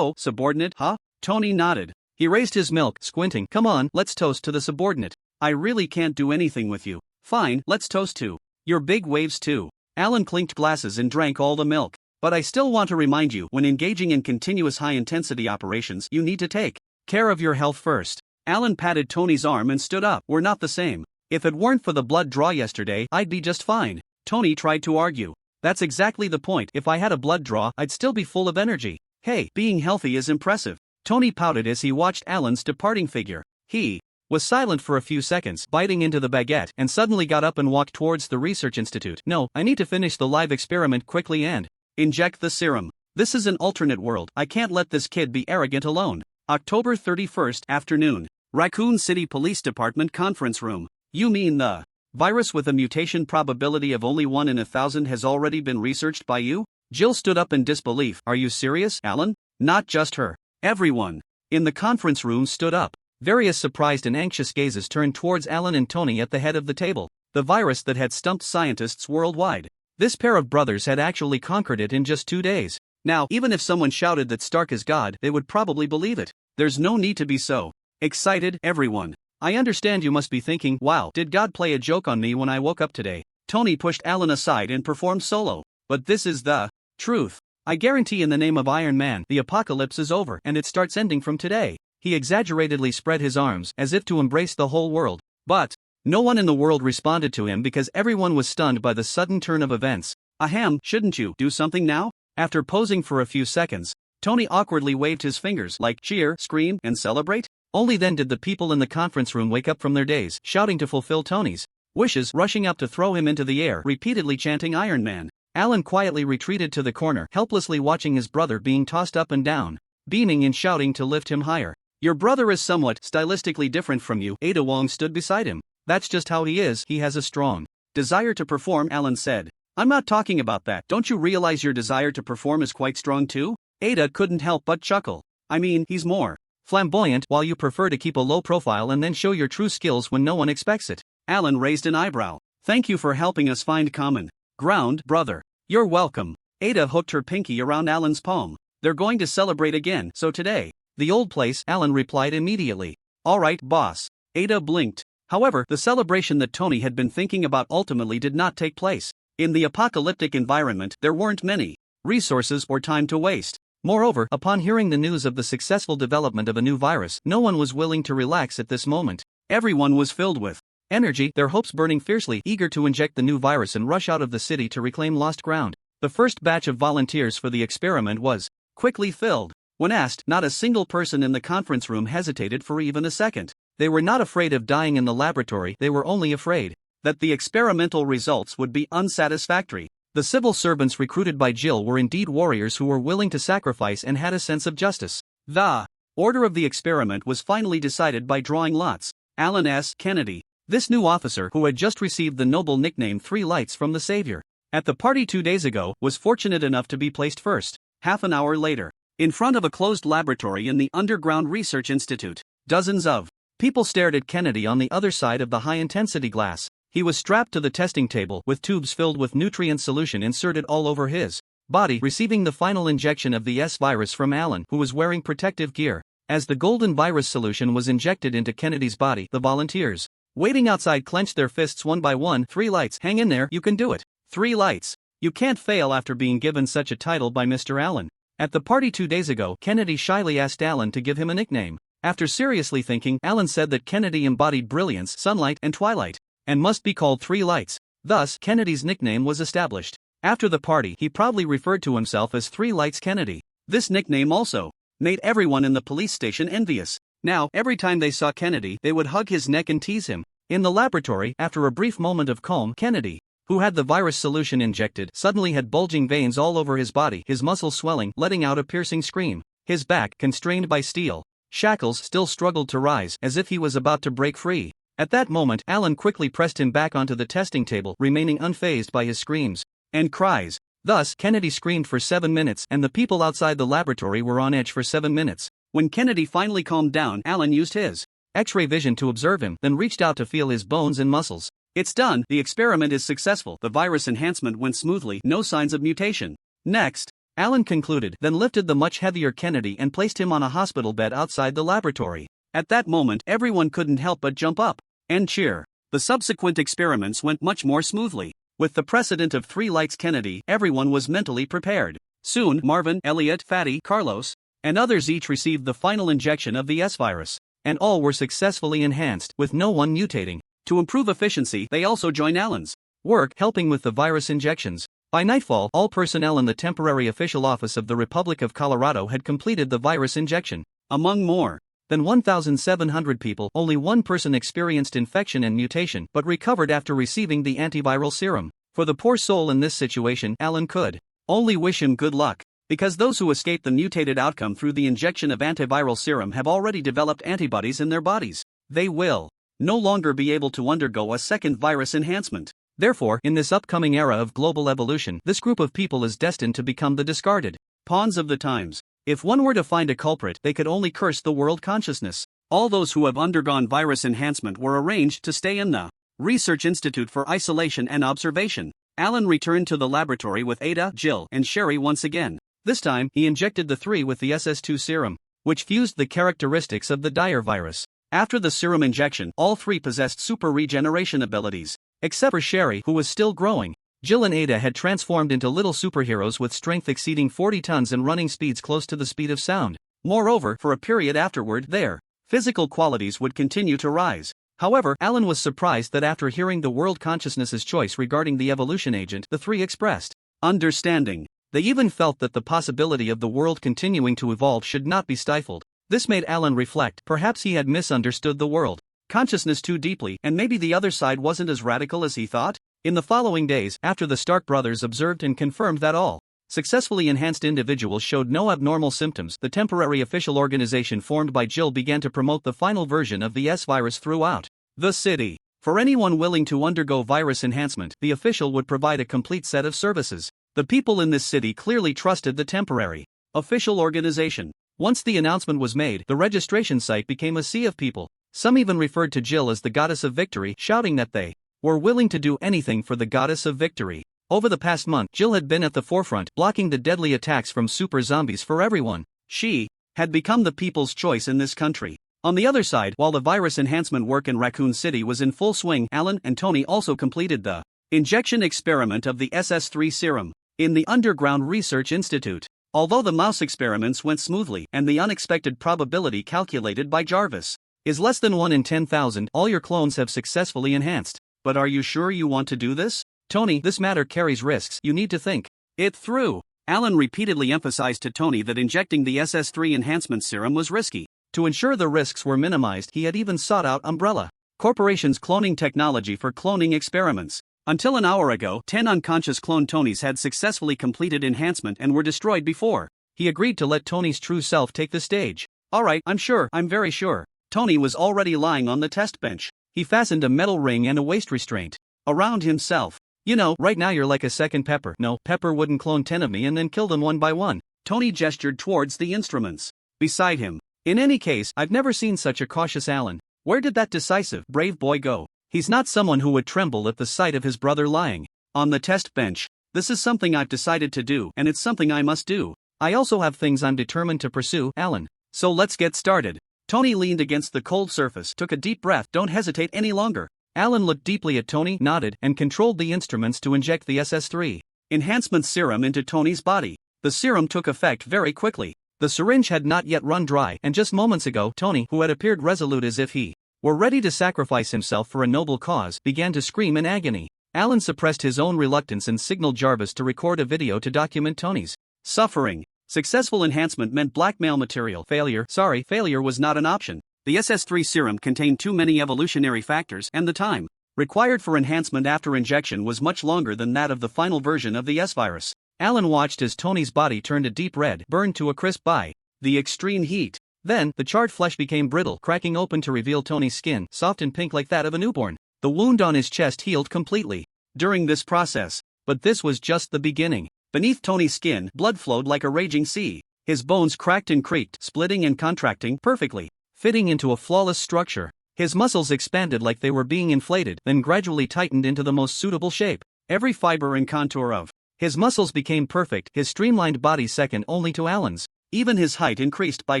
Speaker 1: subordinate, huh? Tony nodded. He raised his milk, squinting. Come on, let's toast to the subordinate. I really can't do anything with you. Fine, let's toast to your big waves too. Alan clinked glasses and drank all the milk. But I still want to remind you, when engaging in continuous high-intensity operations, you need to take care of your health first. Alan patted Tony's arm and stood up. We're not the same. If it weren't for the blood draw yesterday, I'd be just fine. Tony tried to argue. That's exactly the point. If I had a blood draw, I'd still be full of energy. Hey, being healthy is impressive. Tony pouted as he watched Alan's departing figure. He was silent for a few seconds, biting into the baguette, and suddenly got up and walked towards the research institute. No, I need to finish the live experiment quickly and inject the serum. This is an alternate world. I can't let this kid be arrogant alone. October 31st, afternoon. Raccoon City Police Department conference room. You mean the virus with a mutation probability of only 1 in 1,000 has already been researched by you? Jill stood up in disbelief. Are you serious, Alan? Not just her. Everyone in the conference room stood up. Various surprised and anxious gazes turned towards Alan and Tony at the head of the table. The virus that had stumped scientists worldwide. This pair of brothers had actually conquered it in just 2 days. Now, even if someone shouted that Stark is God, they would probably believe it. There's no need to be so excited, everyone. I understand you must be thinking, wow, did God play a joke on me when I woke up today? Tony pushed Alan aside and performed solo. But this is the truth. I guarantee in the name of Iron Man, the apocalypse is over and it starts ending from today. He exaggeratedly spread his arms as if to embrace the whole world. But no one in the world responded to him because everyone was stunned by the sudden turn of events. Ahem, shouldn't you do something now? After posing for a few seconds, Tony awkwardly waved his fingers like cheer, scream, and celebrate. Only then did the people in the conference room wake up from their daze, shouting to fulfill Tony's wishes, rushing up to throw him into the air, repeatedly chanting Iron Man. Alan quietly retreated to the corner, helplessly watching his brother being tossed up and down, beaming and shouting to lift him higher. Your brother is somewhat stylistically different from you. Ada Wong stood beside him. That's just how he is. He has a strong desire to perform, Alan said. I'm not talking about that. Don't you realize your desire to perform is quite strong too? Ada couldn't help but chuckle. I mean, he's more flamboyant, while you prefer to keep a low profile and then show your true skills when no one expects it. Alan raised an eyebrow. Thank you for helping us find common ground, brother. You're welcome. Ada hooked her pinky around Alan's palm. They're going to celebrate again, so today. The old place, Alan replied immediately. All right, boss. Ada blinked. However, the celebration that Tony had been thinking about ultimately did not take place. In the apocalyptic environment, there weren't many resources or time to waste. Moreover, upon hearing the news of the successful development of a new virus, no one was willing to relax at this moment. Everyone was filled with energy, their hopes burning fiercely, eager to inject the new virus and rush out of the city to reclaim lost ground. The first batch of volunteers for the experiment was quickly filled. When asked, not a single person in the conference room hesitated for even a second. They were not afraid of dying in the laboratory, they were only afraid that the experimental results would be unsatisfactory. The civil servants recruited by Jill were indeed warriors who were willing to sacrifice and had a sense of justice. The order of the experiment was finally decided by drawing lots. Alan S. Kennedy, this new officer who had just received the noble nickname 3 Lights from the Savior, at the party 2 days ago, was fortunate enough to be placed first. Half an hour later, in front of a closed laboratory in the Underground Research Institute, dozens of people stared at Kennedy on the other side of the high-intensity glass. He was strapped to the testing table with tubes filled with nutrient solution inserted all over his body, receiving the final injection of the S virus from Alan, who was wearing protective gear. As the golden virus solution was injected into Kennedy's body, the volunteers waiting outside clenched their fists one by one. 3 Lights, hang in there, you can do it. 3 Lights. You can't fail after being given such a title by Mr. Allen. At the party 2 days ago, Kennedy shyly asked Allen to give him a nickname. After seriously thinking, Allen said that Kennedy embodied brilliance, sunlight, and twilight, and must be called 3 Lights. Thus, Kennedy's nickname was established. After the party, he proudly referred to himself as 3 Lights Kennedy. This nickname also made everyone in the police station envious. Now, every time they saw Kennedy, they would hug his neck and tease him. In the laboratory, after a brief moment of calm, Kennedy, who had the virus solution injected, suddenly had bulging veins all over his body, his muscles swelling, letting out a piercing scream. His back, constrained by steel shackles, still struggled to rise, as if he was about to break free. At that moment, Alan quickly pressed him back onto the testing table, remaining unfazed by his screams and cries. Thus, Kennedy screamed for 7 minutes, and the people outside the laboratory were on edge for 7 minutes. When Kennedy finally calmed down, Alan used his X-ray vision to observe him, then reached out to feel his bones and muscles. It's done, the experiment is successful, the virus enhancement went smoothly, no signs of mutation. Next, Alan concluded, then lifted the much heavier Kennedy and placed him on a hospital bed outside the laboratory. At that moment, everyone couldn't help but jump up and cheer. The subsequent experiments went much more smoothly. With the precedent of 3 Lights Kennedy, everyone was mentally prepared. Soon, Marvin, Elliot, Fatty, Carlos, and others each received the final injection of the S virus, and all were successfully enhanced, with no one mutating. To improve efficiency, they also joined Alan's work, helping with the virus injections. By nightfall, all personnel in the temporary official office of the Republic of Colorado had completed the virus injection. Among more than 1,700 people, only one person experienced infection and mutation, but recovered after receiving the antiviral serum. For the poor soul in this situation, Alan could only wish him good luck, because those who escaped the mutated outcome through the injection of antiviral serum have already developed antibodies in their bodies. They will no longer be able to undergo a second virus enhancement. Therefore, in this upcoming era of global evolution, this group of people is destined to become the discarded pawns of the times. If one were to find a culprit, they could only curse the world consciousness. All those who have undergone virus enhancement were arranged to stay in the Research Institute for isolation and observation. Alan returned to the laboratory with Ada, Jill, and Sherry once again. This time, he injected the 3 with the SS2 serum, which fused the characteristics of the dire virus. After the serum injection, all 3 possessed super regeneration abilities, except for Sherry, who was still growing. Jill and Ada had transformed into little superheroes with strength exceeding 40 tons and running speeds close to the speed of sound. Moreover, for a period afterward, their physical qualities would continue to rise. However, Alan was surprised that after hearing the world consciousness's choice regarding the evolution agent, the 3 expressed understanding. They even felt that the possibility of the world continuing to evolve should not be stifled. This made Alan reflect, perhaps he had misunderstood the world consciousness too deeply, and maybe the other side wasn't as radical as he thought. In the following days, after the Stark brothers observed and confirmed that all successfully enhanced individuals showed no abnormal symptoms, the temporary official organization formed by Jill began to promote the final version of the S virus throughout the city. For anyone willing to undergo virus enhancement, the official would provide a complete set of services. The people in this city clearly trusted the temporary official organization. Once the announcement was made, the registration site became a sea of people. Some even referred to Jill as the goddess of victory, shouting that they were willing to do anything for the goddess of victory. Over the past month, Jill had been at the forefront, blocking the deadly attacks from super zombies for everyone. She had become the people's choice in this country. On the other side, while the virus enhancement work in Raccoon City was in full swing, Alan and Tony also completed the injection experiment of the SS3 serum in the Underground Research Institute. Although the mouse experiments went smoothly and the unexpected probability calculated by Jarvis is less than 1 in 10,000, all your clones have successfully enhanced. But are you sure you want to do this? Tony, this matter carries risks. You need to think it through. Alan repeatedly emphasized to Tony that injecting the SS3 enhancement serum was risky. To ensure the risks were minimized, he had even sought out Umbrella Corporation's cloning technology for cloning experiments. Until an hour ago, 10 unconscious clone Tonys had successfully completed enhancement and were destroyed before he agreed to let Tony's true self take the stage. Alright, I'm very sure. Tony was already lying on the test bench. He fastened a metal ring and a waist restraint around himself. You know, right now you're like a second Pepper. No, Pepper wouldn't clone 10 of me and then kill them one by one. Tony gestured towards the instruments beside him. In any case, I've never seen such a cautious Alan. Where did that decisive, brave boy go? He's not someone who would tremble at the sight of his brother lying on the test bench. This is something I've decided to do, and it's something I must do. I also have things I'm determined to pursue, Alan. So let's get started. Tony leaned against the cold surface, took a deep breath. Don't hesitate any longer. Alan looked deeply at Tony, nodded, and controlled the instruments to inject the SS3 enhancement serum into Tony's body. The serum took effect very quickly. The syringe had not yet run dry, and just moments ago, Tony, who had appeared resolute as if he were ready to sacrifice himself for a noble cause, began to scream in agony. Alan suppressed his own reluctance and signaled Jarvis to record a video to document Tony's suffering. Successful enhancement meant blackmail material. Failure was not an option. The SS3 serum contained too many evolutionary factors, and the time required for enhancement after injection was much longer than that of the final version of the S-virus. Alan watched as Tony's body turned a deep red, burned to a crisp by the extreme heat. Then, the charred flesh became brittle, cracking open to reveal Tony's skin, soft and pink like that of a newborn. The wound on his chest healed completely during this process. But this was just the beginning. Beneath Tony's skin, blood flowed like a raging sea. His bones cracked and creaked, splitting and contracting perfectly, fitting into a flawless structure. His muscles expanded like they were being inflated, then gradually tightened into the most suitable shape. Every fiber and contour of his muscles became perfect, his streamlined body second only to Alan's. Even his height increased by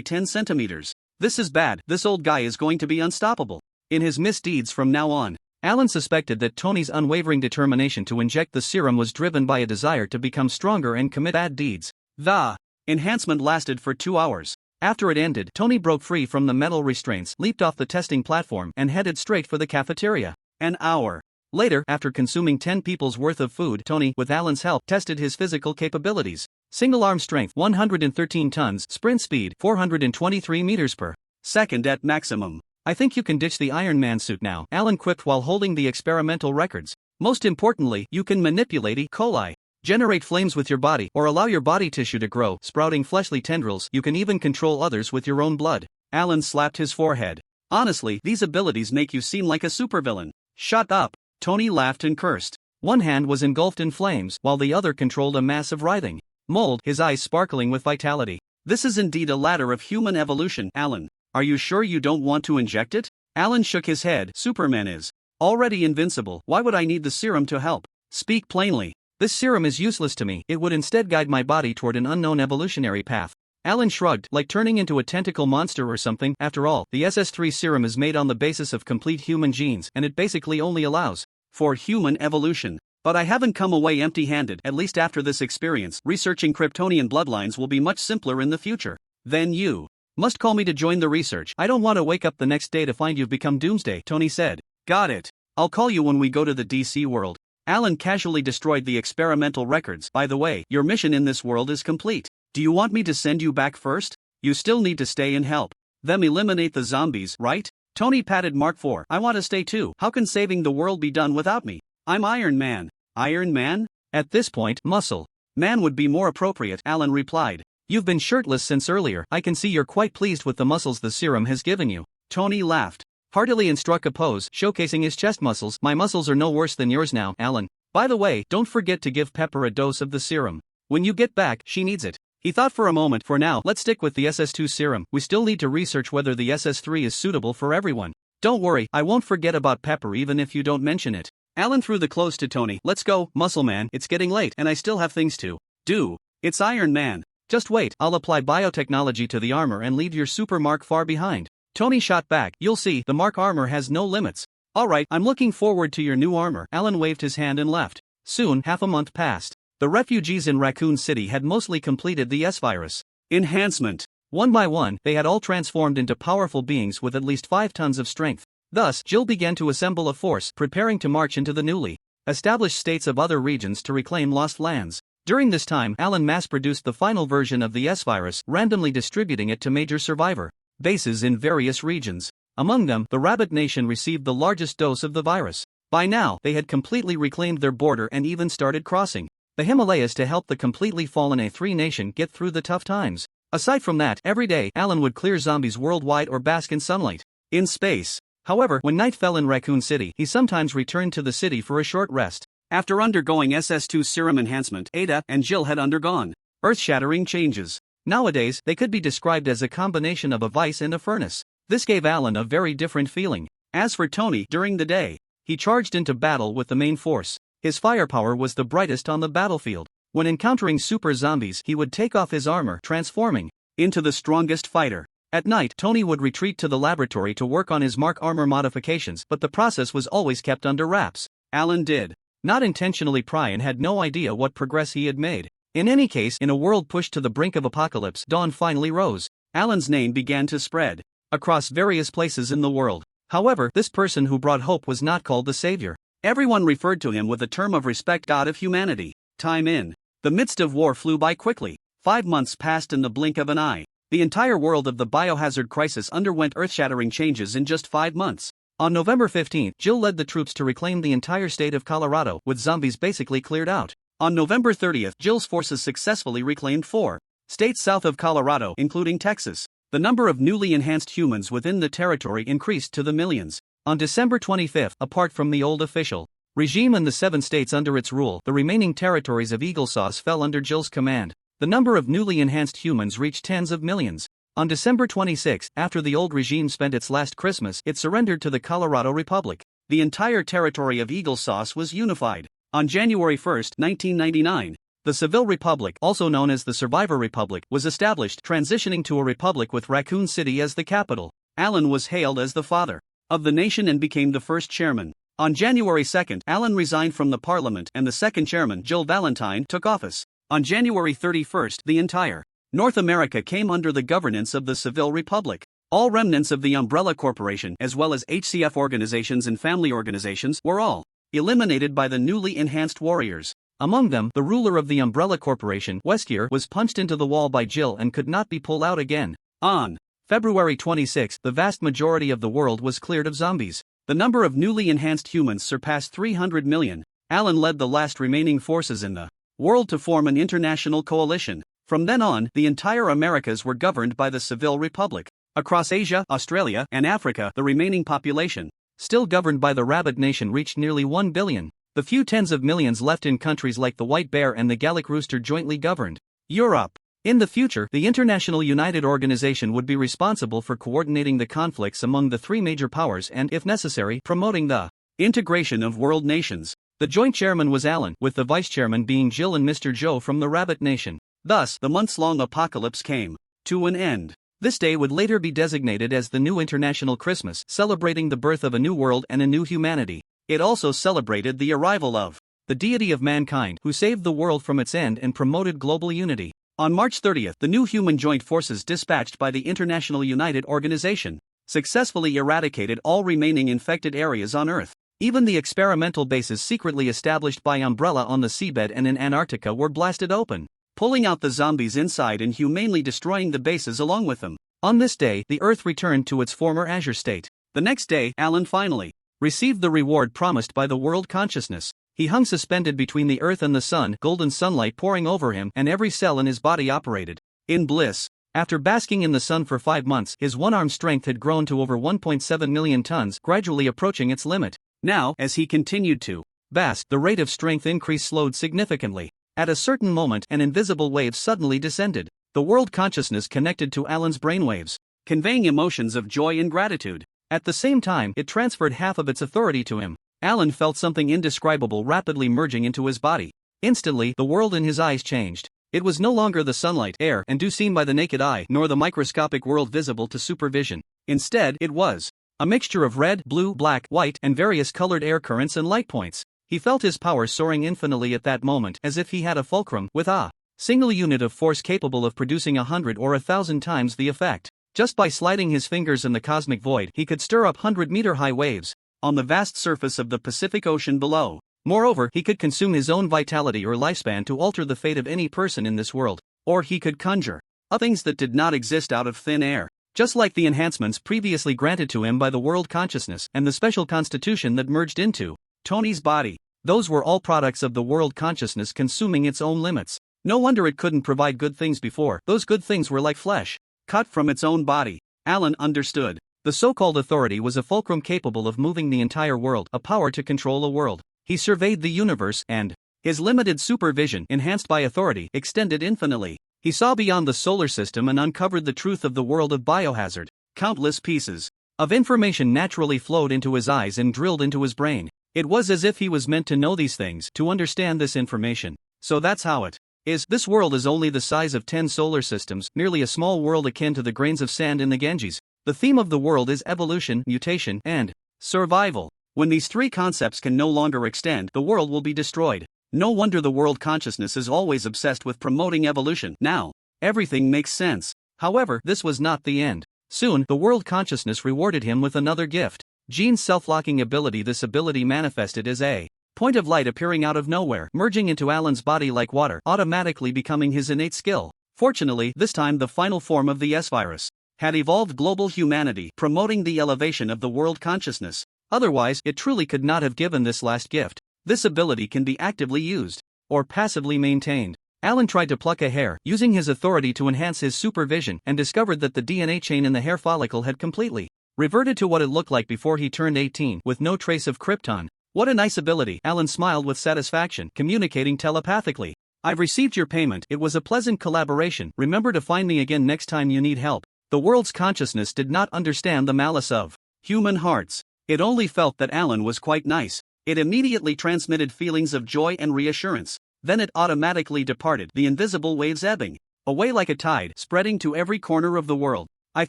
Speaker 1: 10 centimeters. This is bad. This old guy is going to be unstoppable in his misdeeds from now on. Alan suspected that Tony's unwavering determination to inject the serum was driven by a desire to become stronger and commit bad deeds. The enhancement lasted for 2 hours. After it ended, Tony broke free from the metal restraints, leaped off the testing platform, and headed straight for the cafeteria. An hour later, after consuming 10 people's worth of food, Tony, with Alan's help, tested his physical capabilities. Single arm strength 113 tons, sprint speed 423 meters per second at maximum. I think you can ditch the Iron Man suit now, Alan quipped while holding the experimental records. Most importantly, you can manipulate E. coli, generate flames with your body, or allow your body tissue to grow, sprouting fleshly tendrils. You can even control others with your own blood. Alan slapped his forehead. Honestly, these abilities make you seem like a supervillain. Shut up. Tony laughed and cursed. One hand was engulfed in flames, while the other controlled a mass of writhing mold, his eyes sparkling with vitality. This is indeed a ladder of human evolution, Alan. Are you sure you don't want to inject it? Alan shook his head. Superman is already invincible. Why would I need the serum to help? Speak plainly. This serum is useless to me. It would instead guide my body toward an unknown evolutionary path. Alan shrugged, like turning into a tentacle monster or something. After all, the SS3 serum is made on the basis of complete human genes, and it basically only allows for human evolution. But I haven't come away empty-handed. At least after this experience, researching Kryptonian bloodlines will be much simpler in the future. Then you must call me to join the research. I don't want to wake up the next day to find you've become Doomsday, Tony said. Got it. I'll call you when we go to the DC world. Alan casually destroyed the experimental records. By the way, your mission in this world is complete. Do you want me to send you back first? You still need to stay and help them eliminate the zombies, right? Tony patted Mark IV. I want to stay too. How can saving the world be done without me? I'm Iron Man. Iron Man? At this point, Muscle Man would be more appropriate, Alan replied. You've been shirtless since earlier. I can see you're quite pleased with the muscles the serum has given you. Tony laughed heartily and struck a pose, showcasing his chest muscles. My muscles are no worse than yours now, Alan. By the way, don't forget to give Pepper a dose of the serum. When you get back, she needs it. He thought for a moment. For now, let's stick with the SS2 serum. We still need to research whether the SS3 is suitable for everyone. Don't worry, I won't forget about Pepper even if you don't mention it. Alan threw the clothes to Tony. Let's go, Muscle Man. It's getting late and I still have things to do. It's Iron Man. Just wait, I'll apply biotechnology to the armor and leave your super mark far behind. Tony shot back. You'll see, the mark armor has no limits. Alright, I'm looking forward to your new armor. Alan waved his hand and left. Soon, half a month passed. The refugees in Raccoon City had mostly completed the S-Virus enhancement. One by one, they had all transformed into powerful beings with at least 5 tons of strength. Thus, Jill began to assemble a force, preparing to march into the newly established states of other regions to reclaim lost lands. During this time, Alan mass-produced the final version of the S-Virus, randomly distributing it to major survivor bases in various regions. Among them, the Rabbit Nation received the largest dose of the virus. By now, they had completely reclaimed their border and even started crossing the Himalayas to help the completely fallen A3 nation get through the tough times. Aside from that, every day, Alan would clear zombies worldwide or bask in sunlight in space. However, when night fell in Raccoon City, he sometimes returned to the city for a short rest. After undergoing SS2 serum enhancement, Ada and Jill had undergone earth-shattering changes. Nowadays, they could be described as a combination of a vice and a furnace. This gave Alan a very different feeling. As for Tony, during the day, he charged into battle with the main force. His firepower was the brightest on the battlefield. When encountering super zombies, he would take off his armor, transforming into the strongest fighter. At night, Tony would retreat to the laboratory to work on his Mark armor modifications, but the process was always kept under wraps. Alan did not intentionally pry and had no idea what progress he had made. In any case, in a world pushed to the brink of apocalypse, dawn finally rose. Alan's name began to spread across various places in the world. However, this person who brought hope was not called the Savior. Everyone referred to him with a term of respect: God of humanity. Time in the midst of war flew by quickly. 5 months passed in the blink of an eye. The entire world of the biohazard crisis underwent earth-shattering changes in just 5 months. On November 15, Jill led the troops to reclaim the entire state of Colorado, with zombies basically cleared out. On November 30, Jill's forces successfully reclaimed 4 states south of Colorado, including Texas. The number of newly enhanced humans within the territory increased to the millions. On December 25, apart from the old official regime and the 7 states under its rule, the remaining territories of Eagle Sauce fell under Jill's command. The number of newly enhanced humans reached tens of millions. On December 26, after the old regime spent its last Christmas, it surrendered to the Colorado Republic. The entire territory of Eagle Sauce was unified. On January 1, 1999, the Civil Republic, also known as the Survivor Republic, was established, transitioning to a republic with Raccoon City as the capital. Alan was hailed as the father of the nation and became the first chairman. On January 2, Alan resigned from the parliament and the second chairman, Jill Valentine, took office. On January 31, the entire North America came under the governance of the Civil Republic. All remnants of the Umbrella Corporation, as well as HCF organizations and family organizations, were all eliminated by the newly enhanced warriors. Among them, the ruler of the Umbrella Corporation, Westier, was punched into the wall by Jill and could not be pulled out again. On February 26, the vast majority of the world was cleared of zombies. The number of newly enhanced humans surpassed 300 million. Alan led the last remaining forces in the world to form an international coalition. From then on, the entire Americas were governed by the Civil Republic. Across Asia, Australia, and Africa, the remaining population, still governed by the Rabbit Nation, reached nearly 1 billion. The few tens of millions left in countries like the White Bear and the Gallic Rooster jointly governed Europe. In the future, the International United Organization would be responsible for coordinating the conflicts among the 3 major powers and, if necessary, promoting the integration of world nations. The joint chairman was Alan, with the vice chairman being Jill and Mr. Joe from the Rabbit Nation. Thus, the months-long apocalypse came to an end. This day would later be designated as the new International Christmas, celebrating the birth of a new world and a new humanity. It also celebrated the arrival of the deity of mankind, who saved the world from its end and promoted global unity. On March 30, the new human joint forces dispatched by the International United Organization successfully eradicated all remaining infected areas on Earth. Even the experimental bases secretly established by Umbrella on the seabed and in Antarctica were blasted open, pulling out the zombies inside and humanely destroying the bases along with them. On this day, the Earth returned to its former azure state. The next day, Alan finally received the reward promised by the world consciousness. He hung suspended between the Earth and the sun, golden sunlight pouring over him, and every cell in his body operated in bliss. After basking in the sun for 5 months, his one-arm strength had grown to over 1.7 million tons, gradually approaching its limit. Now, as he continued to bask, the rate of strength increase slowed significantly. At a certain moment, an invisible wave suddenly descended. The world consciousness connected to Alan's brainwaves, conveying emotions of joy and gratitude. At the same time, it transferred half of its authority to him. Alan felt something indescribable rapidly merging into his body. Instantly, the world in his eyes changed. It was no longer the sunlight, air, and dew seen by the naked eye, nor the microscopic world visible to supervision. Instead, it was a mixture of red, blue, black, white, and various colored air currents and light points. He felt his power soaring infinitely at that moment, as if he had a fulcrum with a single unit of force capable of producing 100 or 1,000 times the effect. Just by sliding his fingers in the cosmic void, he could stir up 100-meter-high waves on the vast surface of the Pacific Ocean below. Moreover, he could consume his own vitality or lifespan to alter the fate of any person in this world, or he could conjure up things that did not exist out of thin air. Just like the enhancements previously granted to him by the world consciousness and the special constitution that merged into Tony's body. Those were all products of the world consciousness consuming its own limits. No wonder it couldn't provide good things before. Those good things were like flesh cut from its own body. Alan understood. The so-called authority was a fulcrum capable of moving the entire world, a power to control a world. He surveyed the universe, and his limited supervision, enhanced by authority, extended infinitely. He saw beyond the solar system and uncovered the truth of the world of biohazard. Countless pieces of information naturally flowed into his eyes and drilled into his brain. It was as if he was meant to know these things, to understand this information. So that's how it is. This world is only the size of 10 solar systems, merely a small world akin to the grains of sand in the Ganges. The theme of the world is evolution, mutation, and survival. When these three concepts can no longer extend, the world will be destroyed. No wonder the world consciousness is always obsessed with promoting evolution. Now, everything makes sense. However, this was not the end. Soon, the world consciousness rewarded him with another gift. Jean's self-locking ability. This ability manifested as a point of light appearing out of nowhere, merging into Alan's body like water, automatically becoming his innate skill. Fortunately, this time the final form of the S-virus had evolved global humanity, promoting the elevation of the world consciousness. Otherwise, it truly could not have given this last gift. This ability can be actively used, or passively maintained. Alan tried to pluck a hair, using his authority to enhance his supervision, and discovered that the DNA chain in the hair follicle had completely reverted to what it looked like before he turned 18, with no trace of krypton. What a nice ability. Alan smiled with satisfaction, communicating telepathically. I've received your payment. It was a pleasant collaboration. Remember to find me again next time you need help. The world's consciousness did not understand the malice of human hearts. It only felt that Alan was quite nice. It immediately transmitted feelings of joy and reassurance. Then it automatically departed, the invisible waves ebbing away like a tide, spreading to every corner of the world. I've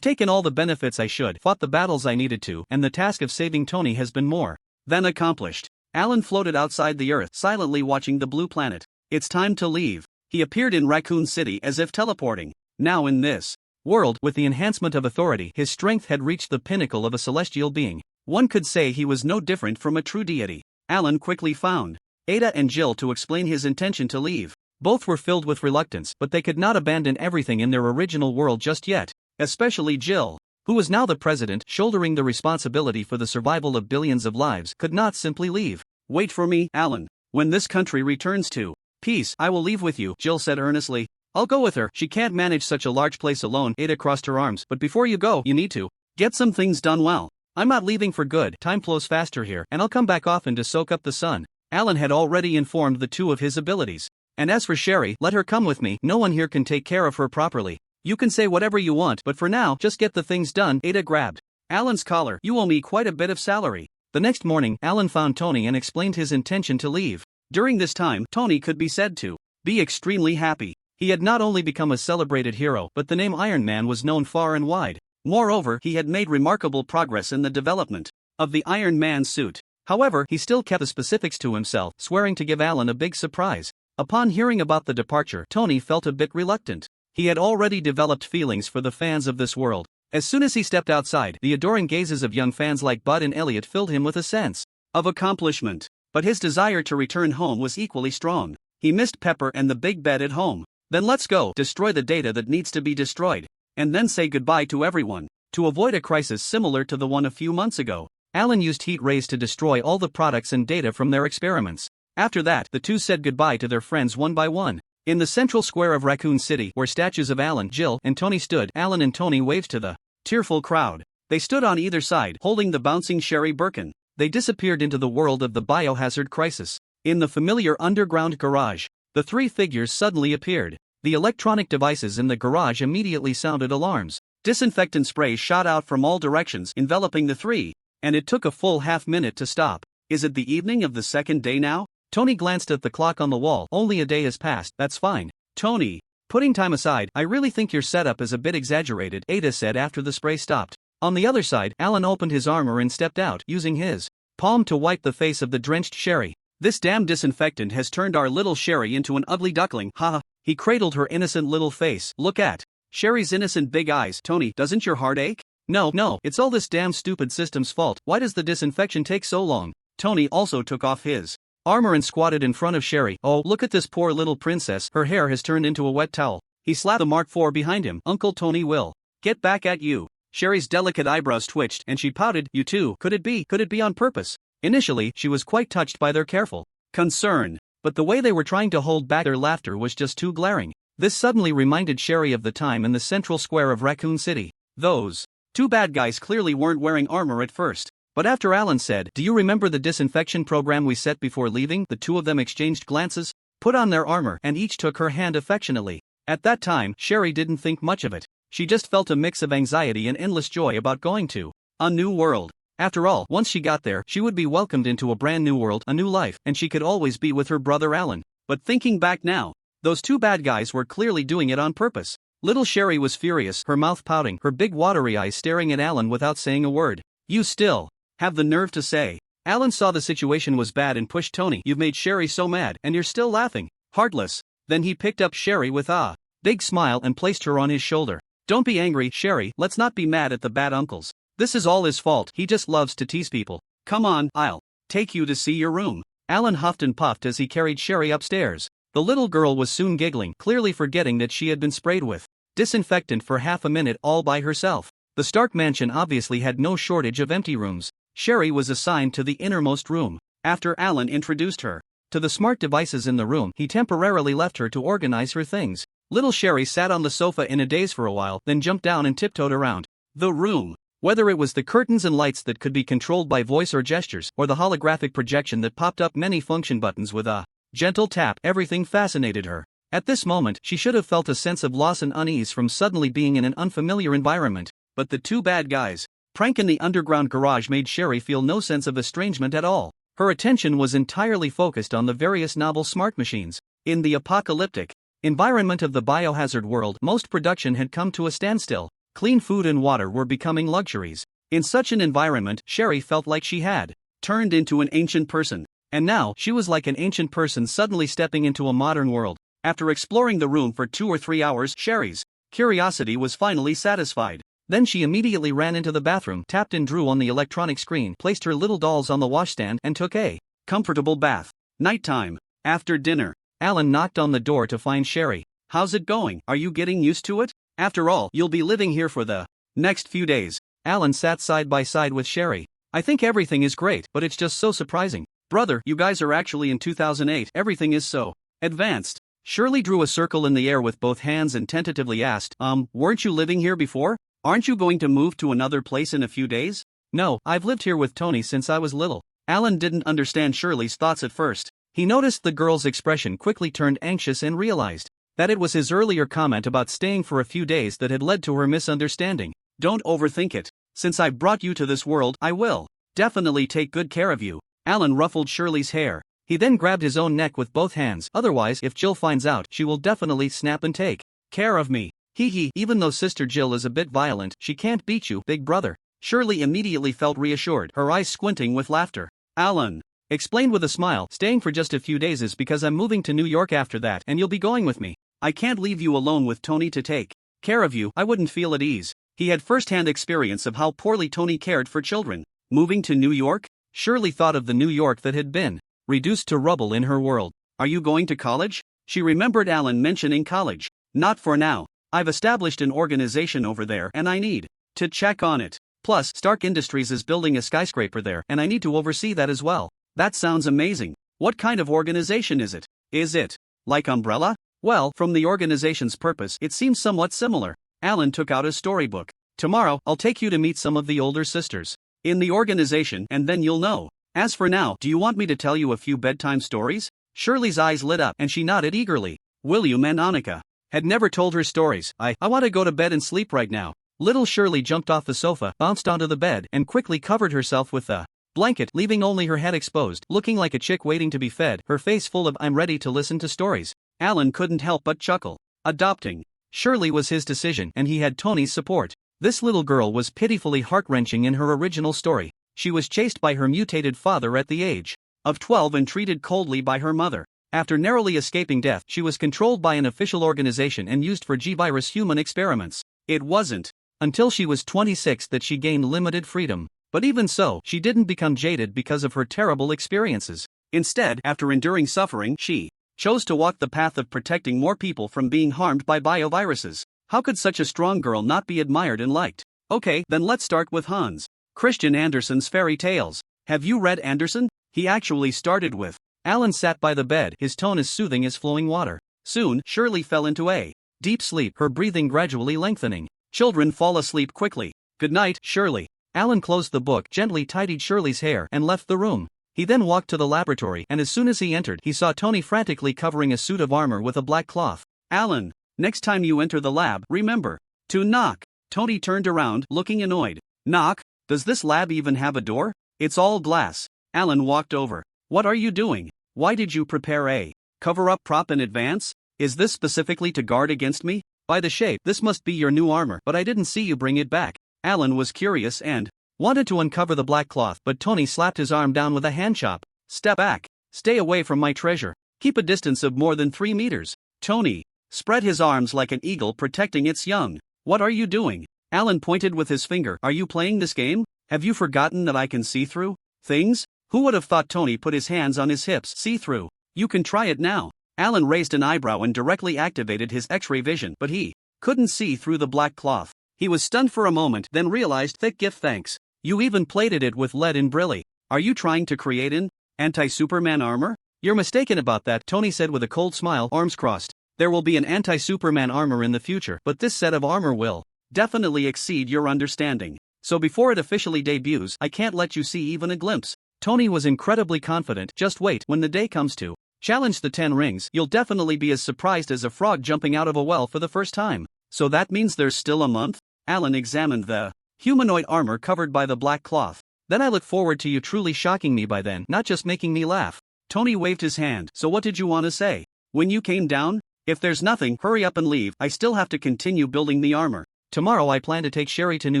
Speaker 1: taken all the benefits I should, fought the battles I needed to, and the task of saving Tony has been more than accomplished. Alan floated outside the Earth, silently watching the blue planet. It's time to leave. He appeared in Raccoon City as if teleporting. Now in this world, with the enhancement of authority, his strength had reached the pinnacle of a celestial being. One could say he was no different from a true deity. Alan quickly found Ada and Jill to explain his intention to leave. Both were filled with reluctance, but they could not abandon everything in their original world just yet. Especially Jill, who was now the president, shouldering the responsibility for the survival of billions of lives, could not simply leave. Wait for me, Alan. When this country returns to peace, I will leave with you, Jill said earnestly. I'll go with her. She can't manage such a large place alone. Ada crossed her arms. But before you go, you need to get some things done well. I'm not leaving for good. Time flows faster here, and I'll come back often to soak up the sun. Alan had already informed the two of his abilities. And as for Sherry, let her come with me. No one here can take care of her properly. You can say whatever you want, but for now, just get the things done. Ada grabbed Alan's collar. You owe me quite a bit of salary. The next morning, Alan found Tony and explained his intention to leave. During this time, Tony could be said to be extremely happy. He had not only become a celebrated hero, but the name Iron Man was known far and wide. Moreover, he had made remarkable progress in the development of the Iron Man suit. However, he still kept the specifics to himself, swearing to give Alan a big surprise. Upon hearing about the departure, Tony felt a bit reluctant. He had already developed feelings for the fans of this world. As soon as he stepped outside, the adoring gazes of young fans like Bud and Elliot filled him with a sense of accomplishment. But his desire to return home was equally strong. He missed Pepper and the big bed at home. Then let's go, destroy the data that needs to be destroyed, and then say goodbye to everyone. To avoid a crisis similar to the one a few months ago, Alan used heat rays to destroy all the products and data from their experiments. After that, the two said goodbye to their friends one by one. In the central square of Raccoon City, where statues of Alan, Jill, and Tony stood, Alan and Tony waved to the tearful crowd. They stood on either side, holding the bouncing Sherry Birkin. They disappeared into the world of the biohazard crisis. In the familiar underground garage, the three figures suddenly appeared. The electronic devices in the garage immediately sounded alarms. Disinfectant spray shot out from all directions, enveloping the three, and it took a full half-minute to stop. Is it the evening of the second day now? Tony glanced at the clock on the wall. Only a day has passed. That's fine. Tony, putting time aside, I really think your setup is a bit exaggerated, Ada said after the spray stopped. On the other side, Alan opened his armor and stepped out, using his palm to wipe the face of the drenched Sherry. This damn disinfectant has turned our little Sherry into an ugly duckling, haha. He cradled her innocent little face. Look at Sherry's innocent big eyes. Tony, doesn't your heart ache? No, it's all this damn stupid system's fault. Why does the disinfection take so long? Tony also took off his armor and squatted in front of Sherry. Oh, look at this poor little princess. Her hair has turned into a wet towel. He slapped the Mark IV behind him. Uncle Tony will get back at you. Sherry's delicate eyebrows twitched and she pouted. You too. Could it be on purpose? Initially, she was quite touched by their careful concern, but the way they were trying to hold back their laughter was just too glaring. This suddenly reminded Sherry of the time in the central square of Raccoon City. Those two bad guys clearly weren't wearing armor at first, but after Alan said, "Do you remember the disinfection program we set before leaving?" the two of them exchanged glances, put on their armor, and each took her hand affectionately. At that time, Sherry didn't think much of it. She just felt a mix of anxiety and endless joy about going to a new world. After all, once she got there, she would be welcomed into a brand new world, a new life, and she could always be with her brother Alan. But thinking back now, those two bad guys were clearly doing it on purpose. Little Sherry was furious, her mouth pouting, her big watery eyes staring at Alan without saying a word. You still have the nerve to say? Alan saw the situation was bad and pushed Tony. You've made Sherry so mad, and you're still laughing. Heartless. Then he picked up Sherry with a big smile and placed her on his shoulder. Don't be angry, Sherry, let's not be mad at the bad uncles. This is all his fault, he just loves to tease people. Come on, I'll take you to see your room. Alan huffed and puffed as he carried Sherry upstairs. The little girl was soon giggling, clearly forgetting that she had been sprayed with disinfectant for half a minute all by herself. The Stark mansion obviously had no shortage of empty rooms. Sherry was assigned to the innermost room. After Alan introduced her to the smart devices in the room, he temporarily left her to organize her things. Little Sherry sat on the sofa in a daze for a while, then jumped down and tiptoed around the room. Whether it was the curtains and lights that could be controlled by voice or gestures, or the holographic projection that popped up many function buttons with a gentle tap, everything fascinated her. At this moment, she should have felt a sense of loss and unease from suddenly being in an unfamiliar environment, but the two bad guys' prank in the underground garage made Sherry feel no sense of estrangement at all. Her attention was entirely focused on the various novel smart machines. In the apocalyptic environment of the biohazard world, most production had come to a standstill. Clean food and water were becoming luxuries. In such an environment, Sherry felt like she had turned into an ancient person. And now, she was like an ancient person suddenly stepping into a modern world. After exploring the room for 2 or 3 hours, Sherry's curiosity was finally satisfied. Then she immediately ran into the bathroom, tapped and drew on the electronic screen, placed her little dolls on the washstand, and took a comfortable bath. Nighttime. After dinner, Alan knocked on the door to find Sherry. How's it going? Are you getting used to it? After all, you'll be living here for the next few days. Alan sat side by side with Sherry. I think everything is great, but it's just so surprising. Brother, you guys are actually in 2008. Everything is so advanced. Shirley drew a circle in the air with both hands and tentatively asked, weren't you living here before? Aren't you going to move to another place in a few days? No, I've lived here with Tony since I was little. Alan didn't understand Shirley's thoughts at first. He noticed the girl's expression quickly turned anxious and realized that it was his earlier comment about staying for a few days that had led to her misunderstanding. Don't overthink it. Since I've brought you to this world, I will definitely take good care of you. Alan ruffled Shirley's hair. He then grabbed his own neck with both hands. Otherwise, if Jill finds out, she will definitely snap and take care of me. Hee, even though Sister Jill is a bit violent, she can't beat you, big brother. Shirley immediately felt reassured, her eyes squinting with laughter. Alan explained with a smile, staying for just a few days is because I'm moving to New York after that and you'll be going with me. I can't leave you alone with Tony to take care of you. I wouldn't feel at ease. He had first-hand experience of how poorly Tony cared for children. Moving to New York? Shirley thought of the New York that had been reduced to rubble in her world. Are you going to college? She remembered Alan mentioning college. Not for now. I've established an organization over there and I need to check on it. Plus, Stark Industries is building a skyscraper there and I need to oversee that as well. That sounds amazing. What kind of organization is it? Is it like Umbrella? Well, from the organization's purpose, it seems somewhat similar. Alan took out his storybook. Tomorrow, I'll take you to meet some of the older sisters in the organization and then you'll know. As for now, do you want me to tell you a few bedtime stories? Shirley's eyes lit up and she nodded eagerly. William and Annika had never told her stories. I want to go to bed and sleep right now. Little Shirley jumped off the sofa, bounced onto the bed, and quickly covered herself with the blanket, leaving only her head exposed, looking like a chick waiting to be fed, her face full of I'm ready to listen to stories. Alan couldn't help but chuckle. Adopting Shirley was his decision and he had Tony's support. This little girl was pitifully heart-wrenching in her original story. She was chased by her mutated father at the age of 12 and treated coldly by her mother. After narrowly escaping death, she was controlled by an official organization and used for G-virus human experiments. It wasn't until she was 26 that she gained limited freedom. But even so, she didn't become jaded because of her terrible experiences. Instead, after enduring suffering, she chose to walk the path of protecting more people from being harmed by bioviruses. How could such a strong girl not be admired and liked? Okay, then let's start with Hans Christian Andersen's fairy tales. Have you read Andersen? He actually started with. Alan sat by the bed, his tone as soothing as flowing water. Soon, Shirley fell into a deep sleep, her breathing gradually lengthening. Children fall asleep quickly. Good night, Shirley. Alan closed the book, gently tidied Shirley's hair, and left the room. He then walked to the laboratory, and as soon as he entered, he saw Tony frantically covering a suit of armor with a black cloth. Alan, next time you enter the lab, remember to knock. Tony turned around, looking annoyed. Knock? Does this lab even have a door? It's all glass. Alan walked over. What are you doing? Why did you prepare a cover-up prop in advance? Is this specifically to guard against me? By the shape, this must be your new armor, but I didn't see you bring it back. Alan was curious and wanted to uncover the black cloth, but Tony slapped his arm down with a hand chop. Step back. Stay away from my treasure. Keep a distance of more than 3 meters. Tony spread his arms like an eagle protecting its young. What are you doing? Alan pointed with his finger. Are you playing this game? Have you forgotten that I can see through things? Who would have thought? Tony put his hands on his hips. See through. You can try it now. Alan raised an eyebrow and directly activated his X-ray vision, but he couldn't see through the black cloth. He was stunned for a moment, then realized, thick gift thanks. You even plated it with lead and brilli. Are you trying to create an anti-Superman armor? You're mistaken about that, Tony said with a cold smile, arms crossed. There will be an anti-Superman armor in the future, but this set of armor will definitely exceed your understanding. So before it officially debuts, I can't let you see even a glimpse. Tony was incredibly confident. Just wait, when the day comes to challenge the 10 rings, you'll definitely be as surprised as a frog jumping out of a well for the first time. So that means there's still a month? Alan examined the humanoid armor covered by the black cloth. Then I look forward to you truly shocking me by then, not just making me laugh. Tony waved his hand. So what did you want to say? When you came down? If there's nothing, hurry up and leave. I still have to continue building the armor. Tomorrow I plan to take Sherry to New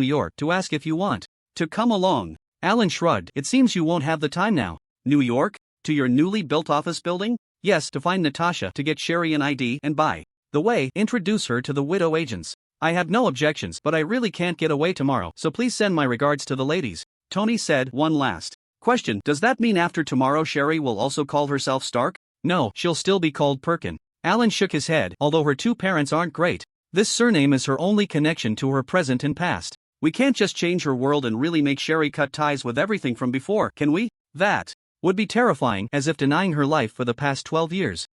Speaker 1: York to ask if you want to come along. Alan shrugged. It seems you won't have the time now. New York? To your newly built office building? Yes, to find Natasha, to get Sherry an ID, and by the way, introduce her to the widow agents. I have no objections, but I really can't get away tomorrow, so please send my regards to the ladies. Tony said. One last question. Does that mean after tomorrow Sherry will also call herself Stark? No, she'll still be called Perkin. Alan shook his head. Although her two parents aren't great, this surname is her only connection to her present and past. We can't just change her world and really make Sherry cut ties with everything from before, can we? That would be terrifying, as if denying her life for the past 12 years.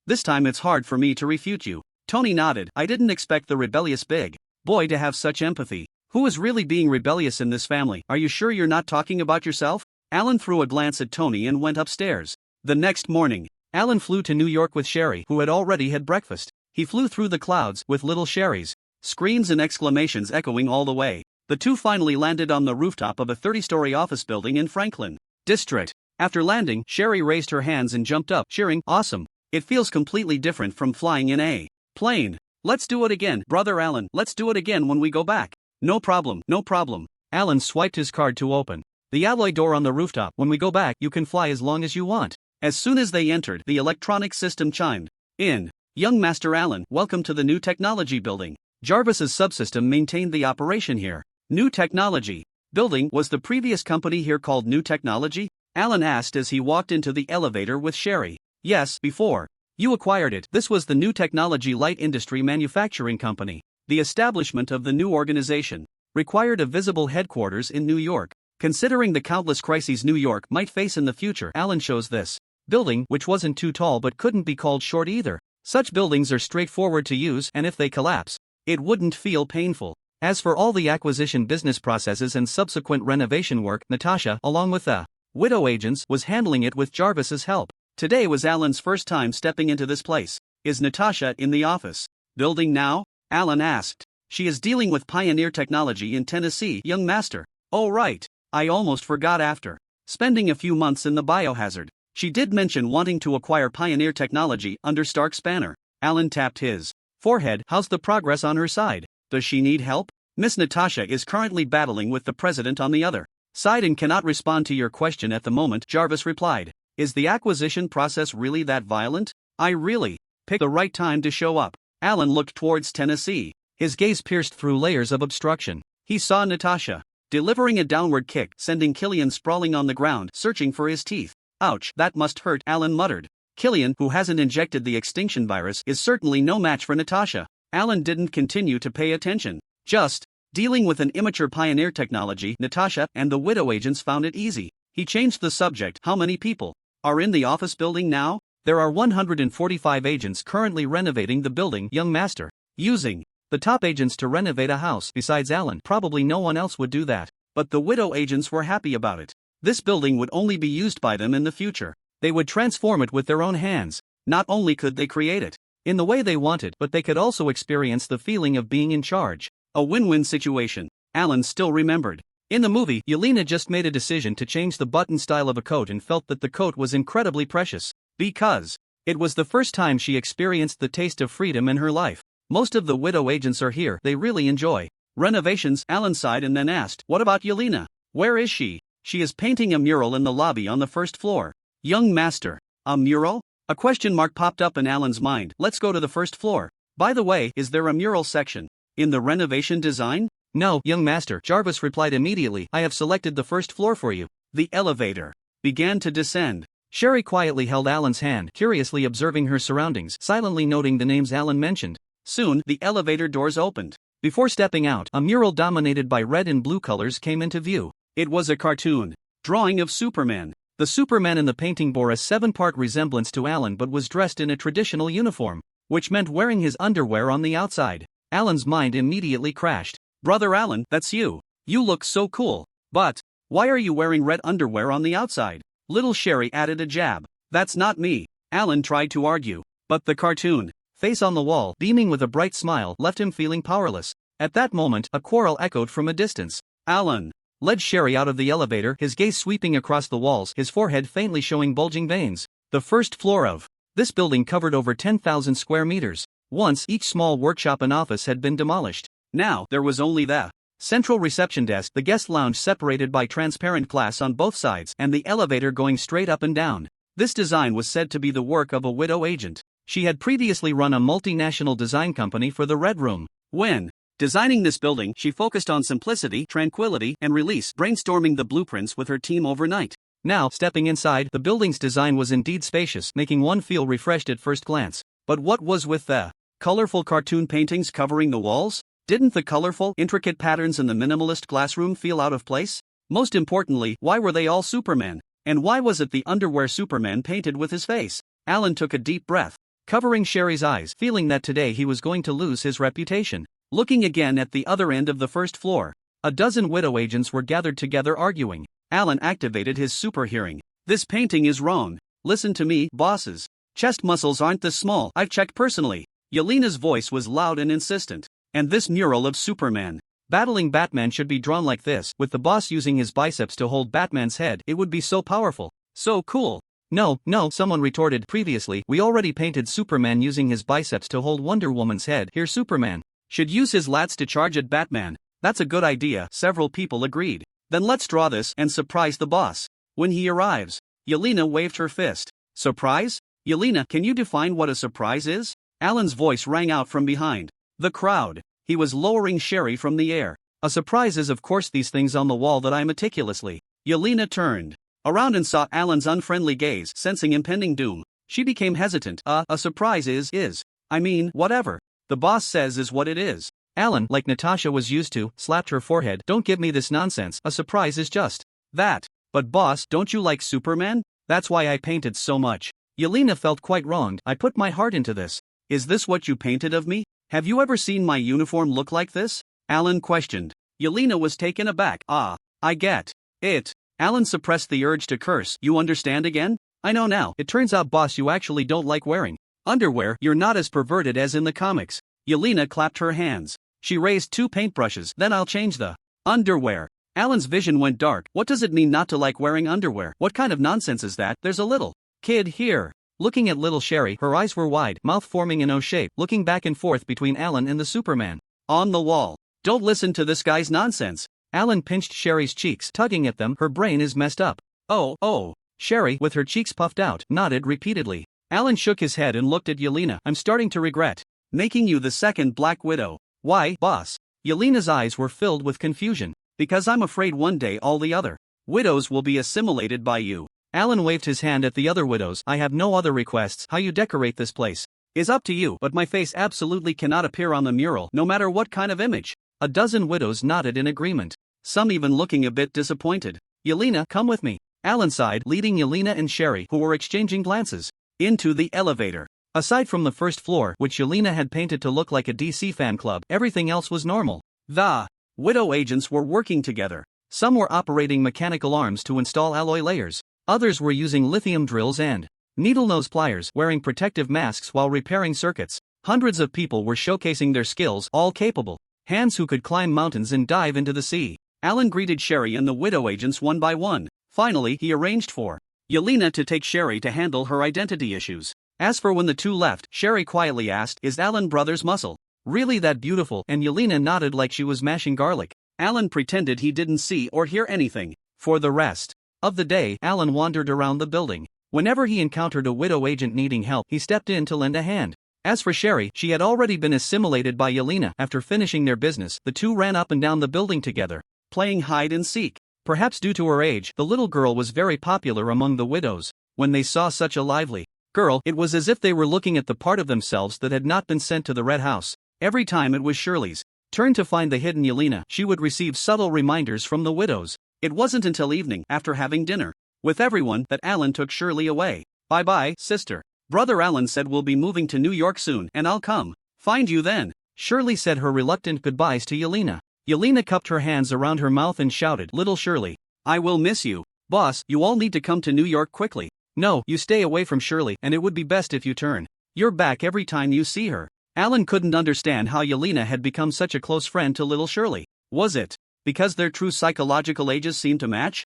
Speaker 1: This time it's hard for me to refute you. Tony nodded. I didn't expect the rebellious big boy to have such empathy. Who is really being rebellious in this family? Are you sure you're not talking about yourself? Alan threw a glance at Tony and went upstairs. The next morning, Alan flew to New York with Sherry, who had already had breakfast. He flew through the clouds, with little Sherry's screams and exclamations echoing all the way. The two finally landed on the rooftop of a 30-story office building in Franklin District. After landing, Sherry raised her hands and jumped up, cheering, awesome. It feels completely different from flying in a plane. Let's do it again, brother Alan. Let's do it again when we go back. No problem, no problem. Alan swiped his card to open the alloy door on the rooftop. When we go back, you can fly as long as you want. As soon as they entered, the electronic system chimed in. Young Master Alan, welcome to the New Technology Building. Jarvis's subsystem maintained the operation here. New Technology Building, was the previous company here called New Technology? Alan asked as he walked into the elevator with Sherry. Yes, before you acquired it, this was the New Technology Light Industry Manufacturing Company. The establishment of the new organization required a visible headquarters in New York. Considering the countless crises New York might face in the future, Alan chose this building, which wasn't too tall but couldn't be called short either. Such buildings are straightforward to use, and if they collapse, it wouldn't feel painful. As for all the acquisition business processes and subsequent renovation work, Natasha, along with the widow agents, was handling it with Jarvis's help. Today was Alan's first time stepping into this place. Is Natasha in the office building now? Alan asked. She is dealing with Pioneer Technology in Tennessee, young master. Oh right, I almost forgot. After spending a few months in the biohazard, she did mention wanting to acquire Pioneer Technology under Stark's banner. Alan tapped his forehead. How's the progress on her side? Does she need help? Miss Natasha is currently battling with the president on the other Sighed and cannot respond to your question at the moment, Jarvis replied. Is the acquisition process really that violent? I really picked the right time to show up. Alan looked towards Tennessee. His gaze pierced through layers of obstruction. He saw Natasha delivering a downward kick, sending Killian sprawling on the ground, searching for his teeth. Ouch, that must hurt, Alan muttered. Killian, who hasn't injected the extinction virus, is certainly no match for Natasha. Alan didn't continue to pay attention. Just dealing with an immature pioneer technology, Natasha and the Widow agents found it easy. He changed the subject. How many people are in the office building now? There are 145 agents currently renovating the building, young master. Using the top agents to renovate a house. Besides Alan, probably no one else would do that. But the Widow agents were happy about it. This building would only be used by them in the future. They would transform it with their own hands. Not only could they create it in the way they wanted, but they could also experience the feeling of being in charge. A win-win situation. Alan still remembered. In the movie, Yelena just made a decision to change the button style of a coat and felt that the coat was incredibly precious. Because it was the first time she experienced the taste of freedom in her life. Most of the Widow agents are here. They really enjoy renovations. Alan sighed and then asked, what about Yelena? Where is she? She is painting a mural in the lobby on the first floor. Young master. A mural? A question mark popped up in Alan's mind. Let's go to the first floor. By the way, is there a mural section in the renovation design? No, young master, Jarvis replied immediately. I have selected the first floor for you. The elevator began to descend. Sherry quietly held Alan's hand, curiously observing her surroundings, silently noting the names Alan mentioned. Soon, the elevator doors opened. Before stepping out, a mural dominated by red and blue colors came into view. It was a cartoon drawing of Superman. The Superman in the painting bore a 7-part resemblance to Alan but was dressed in a traditional uniform, which meant wearing his underwear on the outside. Alan's mind immediately crashed. Brother Alan, that's you. You look so cool. But why are you wearing red underwear on the outside? Little Sherry added a jab. That's not me. Alan tried to argue. But the cartoon face on the wall, beaming with a bright smile, left him feeling powerless. At that moment, a quarrel echoed from a distance. Alan led Sherry out of the elevator, his gaze sweeping across the walls, his forehead faintly showing bulging veins. The first floor of this building covered over 10,000 square meters. Once, each small workshop and office had been demolished. Now, there was only the central reception desk, the guest lounge separated by transparent glass on both sides, and the elevator going straight up and down. This design was said to be the work of a Widow agent. She had previously run a multinational design company for the Red Room. When designing this building, she focused on simplicity, tranquility, and release, brainstorming the blueprints with her team overnight. Now, stepping inside, the building's design was indeed spacious, making one feel refreshed at first glance. But what was with the colorful cartoon paintings covering the walls? Didn't the colorful, intricate patterns in the minimalist glassroom feel out of place? Most importantly, why were they all Superman? And why was it the underwear Superman painted with his face? Alan took a deep breath, covering Sherry's eyes, feeling that today he was going to lose his reputation. Looking again at the other end of the first floor, a dozen Widow agents were gathered together arguing. Alan activated his super hearing. This painting is wrong. Listen to me, bosses. Chest muscles aren't this small. I've checked personally. Yelena's voice was loud and insistent. And this mural of Superman battling Batman should be drawn like this, with the boss using his biceps to hold Batman's head. It would be so powerful. So cool. No, someone retorted. Previously, we already painted Superman using his biceps to hold Wonder Woman's head. Here Superman should use his lats to charge at Batman. That's a good idea, several people agreed. Then let's draw this and surprise the boss when he arrives. Yelena waved her fist. Surprise? Yelena, can you define what a surprise is? Alan's voice rang out from behind the crowd. He was lowering Sherry from the air. A surprise is of course these things on the wall that I meticulously. Yelena turned around and saw Alan's unfriendly gaze, sensing impending doom. She became hesitant. A surprise is. I mean, whatever the boss says is what it is. Alan, like Natasha was used to, slapped her forehead. Don't give me this nonsense. A surprise is just that. But boss, don't you like Superman? That's why I painted so much. Yelena felt quite wronged. I put my heart into this. Is this what you painted of me? Have you ever seen my uniform look like this? Alan questioned. Yelena was taken aback. I get it. Alan suppressed the urge to curse. You understand again? I know now. It turns out boss you actually don't like wearing underwear. You're not as perverted as in the comics. Yelena clapped her hands. She raised 2 paintbrushes. Then I'll change the underwear. Alan's vision went dark. What does it mean not to like wearing underwear? What kind of nonsense is that? There's a little kid here. Looking at little Sherry, her eyes were wide, mouth forming an O shape, looking back and forth between Alan and the Superman on the wall. Don't listen to this guy's nonsense. Alan pinched Sherry's cheeks, tugging at them. Her brain is messed up. Oh. Sherry, with her cheeks puffed out, nodded repeatedly. Alan shook his head and looked at Yelena. I'm starting to regret making you the second Black Widow. Why, boss? Yelena's eyes were filled with confusion. Because I'm afraid one day all the other widows will be assimilated by you. Alan waved his hand at the other widows. I have no other requests. How you decorate this place is up to you, but my face absolutely cannot appear on the mural, no matter what kind of image. A dozen widows nodded in agreement, some even looking a bit disappointed. Yelena, come with me. Alan sighed, leading Yelena and Sherry, who were exchanging glances, into the elevator. Aside from the first floor, which Yelena had painted to look like a DC fan club, everything else was normal. The widow agents were working together. Some were operating mechanical arms to install alloy layers. Others were using lithium drills and needle-nose pliers, wearing protective masks while repairing circuits. Hundreds of people were showcasing their skills, all capable hands who could climb mountains and dive into the sea. Alan greeted Sherry and the widow agents one by one. Finally, he arranged for Yelena to take Sherry to handle her identity issues. As for when the two left, Sherry quietly asked, is Alan Brothers' muscle really that beautiful? And Yelena nodded like she was mashing garlic. Alan pretended he didn't see or hear anything. For the rest of the day, Alan wandered around the building. Whenever he encountered a widow agent needing help, he stepped in to lend a hand. As for Sherry, she had already been assimilated by Yelena. After finishing their business, the two ran up and down the building together, playing hide and seek. Perhaps due to her age, the little girl was very popular among the widows. When they saw such a lively girl, it was as if they were looking at the part of themselves that had not been sent to the Red House. Every time it was Shirley's turn to find the hidden Yelena, she would receive subtle reminders from the widows. It wasn't until evening, after having dinner with everyone, that Alan took Shirley away. Bye-bye, sister. Brother Alan said we'll be moving to New York soon, and I'll come find you then. Shirley said her reluctant goodbyes to Yelena. Yelena cupped her hands around her mouth and shouted, little Shirley, I will miss you. Boss, you all need to come to New York quickly. No, you stay away from Shirley, and it would be best if you turn your back every time you see her. Alan couldn't understand how Yelena had become such a close friend to little Shirley. Was it because their true psychological ages seemed to match?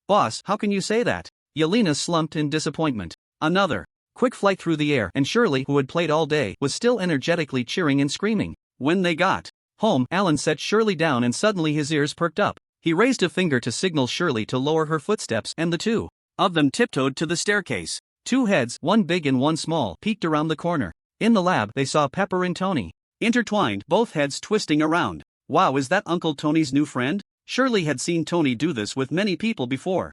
Speaker 1: Boss, how can you say that? Yelena slumped in disappointment. Another quick flight through the air, and Shirley, who had played all day, was still energetically cheering and screaming. When they got home, Alan set Shirley down and suddenly his ears perked up. He raised a finger to signal Shirley to lower her footsteps, and the two of them tiptoed to the staircase. Two heads, one big and one small, peeked around the corner. In the lab, they saw Pepper and Tony, intertwined, both heads twisting around. Wow, is that Uncle Tony's new friend? Shirley had seen Tony do this with many people before.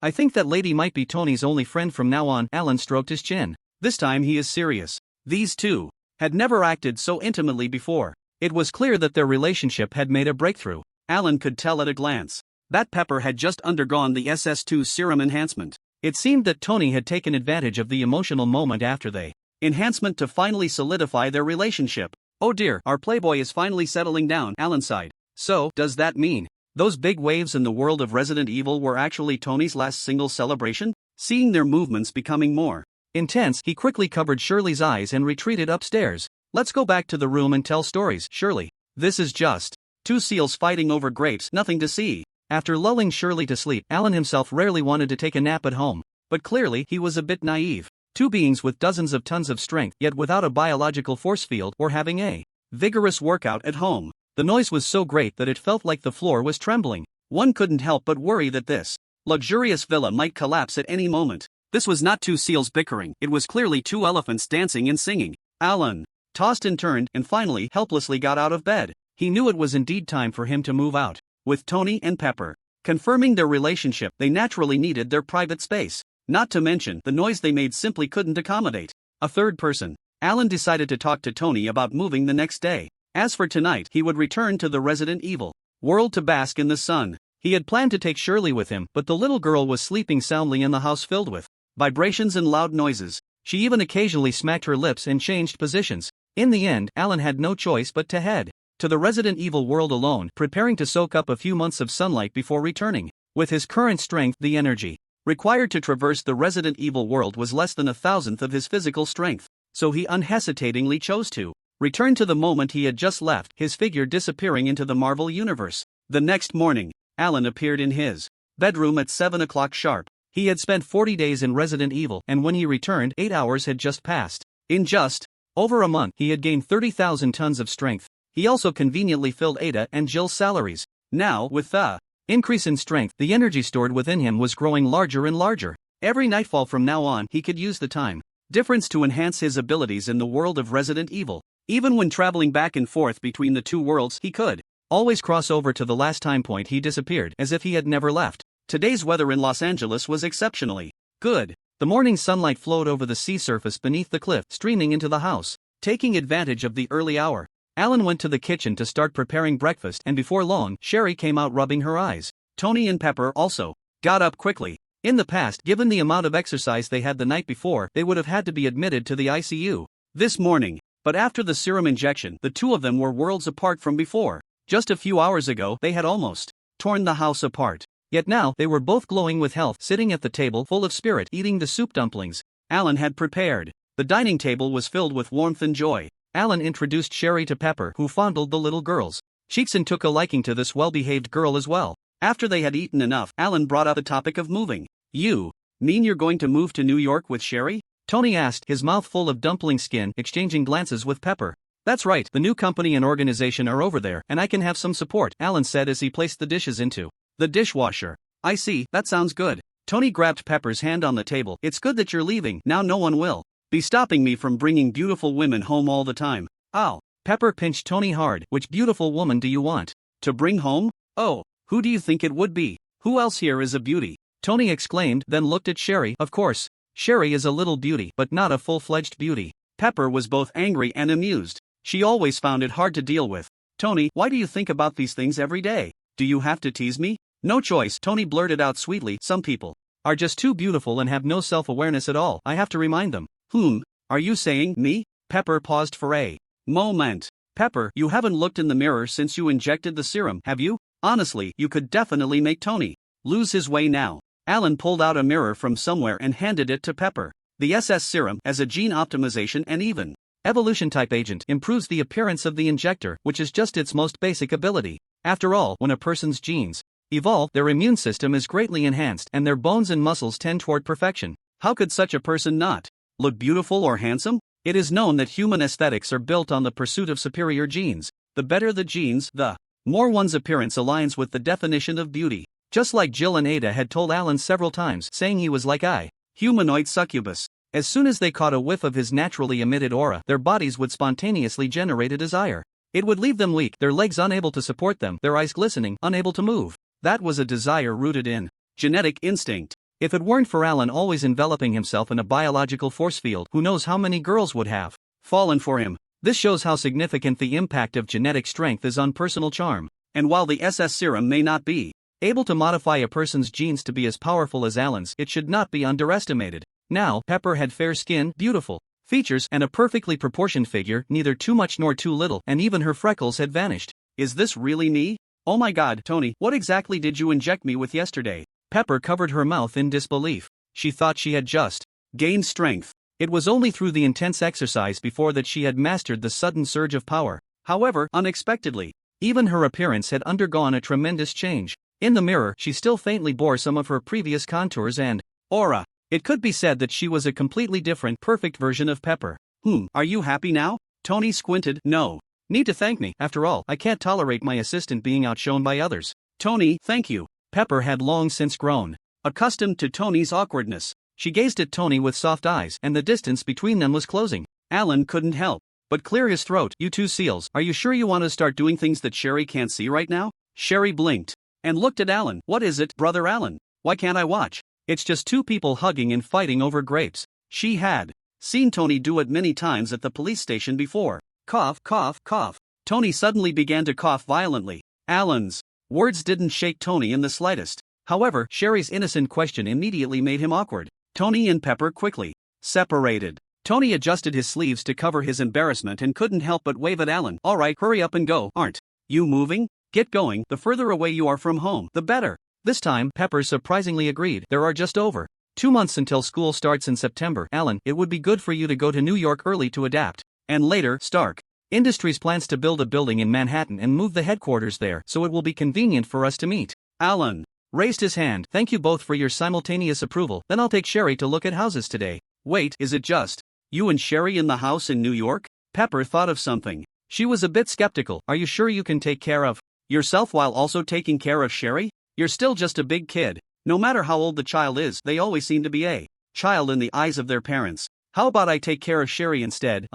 Speaker 1: I think that lady might be Tony's only friend from now on. Alan stroked his chin. This time he is serious. These two had never acted so intimately before. It was clear that their relationship had made a breakthrough. Alan could tell at a glance that Pepper had just undergone the SS2 serum enhancement. It seemed that Tony had taken advantage of the emotional moment after the enhancement to finally solidify their relationship. Oh dear, our playboy is finally settling down, Alan sighed. So, does that mean those big waves in the world of Resident Evil were actually Tony's last single celebration? Seeing their movements becoming more intense, he quickly covered Shirley's eyes and retreated upstairs. Let's go back to the room and tell stories, Shirley. This is just two seals fighting over grapes, nothing to see. After lulling Shirley to sleep, Alan himself rarely wanted to take a nap at home. But clearly, he was a bit naive. Two beings with dozens of tons of strength, yet without a biological force field, or having a vigorous workout at home. The noise was so great that it felt like the floor was trembling. One couldn't help but worry that this luxurious villa might collapse at any moment. This was not two seals bickering, it was clearly two elephants dancing and singing. Alan tossed and turned, and finally helplessly got out of bed. He knew it was indeed time for him to move out. With Tony and Pepper confirming their relationship, they naturally needed their private space. Not to mention, the noise they made simply couldn't accommodate a third person. Alan decided to talk to Tony about moving the next day. As for tonight, he would return to the Resident Evil world to bask in the sun. He had planned to take Shirley with him, but the little girl was sleeping soundly in the house filled with vibrations and loud noises. She even occasionally smacked her lips and changed positions. In the end, Alan had no choice but to head to the Resident Evil world alone, preparing to soak up a few months of sunlight before returning. With his current strength, the energy required to traverse the Resident Evil world was less than 1,000th of his physical strength, so he unhesitatingly chose to return to the moment he had just left, his figure disappearing into the Marvel universe. The next morning, Alan appeared in his bedroom at 7 o'clock sharp. He had spent 40 days in Resident Evil, and when he returned, 8 hours had just passed. In just over a month, he had gained 30,000 tons of strength. He also conveniently filled Ada and Jill's salaries. Now, with the increase in strength, the energy stored within him was growing larger and larger. Every nightfall from now on, he could use the time difference to enhance his abilities in the world of Resident Evil. Even when traveling back and forth between the two worlds, he could always cross over to the last time point he disappeared, as if he had never left. Today's weather in Los Angeles was exceptionally good. The morning sunlight flowed over the sea surface beneath the cliff, streaming into the house. Taking advantage of the early hour, Alan went to the kitchen to start preparing breakfast, and before long, Sherry came out rubbing her eyes. Tony and Pepper also got up quickly. In the past, given the amount of exercise they had the night before, they would have had to be admitted to the ICU this morning. But after the serum injection, the two of them were worlds apart from before. Just a few hours ago, they had almost torn the house apart. Yet now, they were both glowing with health, sitting at the table full of spirit, eating the soup dumplings Alan had prepared. The dining table was filled with warmth and joy. Alan introduced Sherry to Pepper, who fondled the little girls. Cheeks took a liking to this well-behaved girl as well. After they had eaten enough, Alan brought up the topic of moving. You mean you're going to move to New York with Sherry? Tony asked, his mouth full of dumpling skin, exchanging glances with Pepper. That's right, the new company and organization are over there, and I can have some support, Alan said as he placed the dishes into the dishwasher. I see, that sounds good. Tony grabbed Pepper's hand on the table. It's good that you're leaving, now no one will be stopping me from bringing beautiful women home all the time. Ow. Pepper pinched Tony hard. Which beautiful woman do you want to bring home? Oh, who do you think it would be? Who else here is a beauty? Tony exclaimed, then looked at Sherry. Of course, Sherry is a little beauty, but not a full-fledged beauty. Pepper was both angry and amused. She always found it hard to deal with. Tony, why do you think about these things every day? Do you have to tease me? No choice, Tony blurted out sweetly. Some people are just too beautiful and have no self-awareness at all. I have to remind them. Are you saying me? Pepper paused for a moment. Pepper, you haven't looked in the mirror since you injected the serum, have you? Honestly, you could definitely make Tony lose his way now. Alan pulled out a mirror from somewhere and handed it to Pepper. The SS serum, as a gene optimization and even evolution type agent, improves the appearance of the injector, which is just its most basic ability. After all, when a person's genes evolve, their immune system is greatly enhanced and their bones and muscles tend toward perfection. How could such a person not look beautiful or handsome? It is known that human aesthetics are built on the pursuit of superior genes. The better the genes, the more one's appearance aligns with the definition of beauty. Just like Jill and Ada had told Alan several times, saying he was like a humanoid succubus. As soon as they caught a whiff of his naturally emitted aura, their bodies would spontaneously generate a desire. It would leave them weak, their legs unable to support them, their eyes glistening, unable to move. That was a desire rooted in genetic instinct. If it weren't for Alan always enveloping himself in a biological force field, who knows how many girls would have fallen for him. This shows how significant the impact of genetic strength is on personal charm. And while the SS serum may not be able to modify a person's genes to be as powerful as Alan's, it should not be underestimated. Now, Pepper had fair skin, beautiful features, and a perfectly proportioned figure, neither too much nor too little, and even her freckles had vanished. Is this really me? Oh my god, Tony, what exactly did you inject me with yesterday? Pepper covered her mouth in disbelief. She thought she had just gained strength. It was only through the intense exercise before that she had mastered the sudden surge of power. However, unexpectedly, even her appearance had undergone a tremendous change. In the mirror, she still faintly bore some of her previous contours and aura. It could be said that she was a completely different, perfect version of Pepper. Are you happy now? Tony squinted. No need to thank me. After all, I can't tolerate my assistant being outshone by others. Tony, thank you. Pepper had long since grown accustomed to Tony's awkwardness. She gazed at Tony with soft eyes, and the distance between them was closing. Alan couldn't help but clear his throat. You two seals, are you sure you want to start doing things that Sherry can't see right now? Sherry blinked and looked at Alan. What is it, brother Alan? Why can't I watch? It's just two people hugging and fighting over grapes. She had seen Tony do it many times at the police station before. Cough, cough, cough. Tony suddenly began to cough violently. Alan's words didn't shake Tony in the slightest. However, Sherry's innocent question immediately made him awkward. Tony and Pepper quickly separated. Tony adjusted his sleeves to cover his embarrassment and couldn't help but wave at Alan. All right, hurry up and go. Aren't you moving? Get going. The further away you are from home, the better. This time, Pepper surprisingly agreed. There are just over 2 months until school starts in September. Alan, it would be good for you to go to New York early to adapt. And later, Stark Industries plans to build a building in Manhattan and move the headquarters there, so it will be convenient for us to meet. Alan raised his hand. Thank you both for your simultaneous approval. Then I'll take Sherry to look at houses today. Wait, is it just you and Sherry in the house in New York? Pepper thought of something. She was a bit skeptical. Are you sure you can take care of Yourself while also taking care of Sherry? You're still just a big kid. No matter how old the child is, they always seem to be a child in the eyes of their parents. How about I take care of Sherry instead?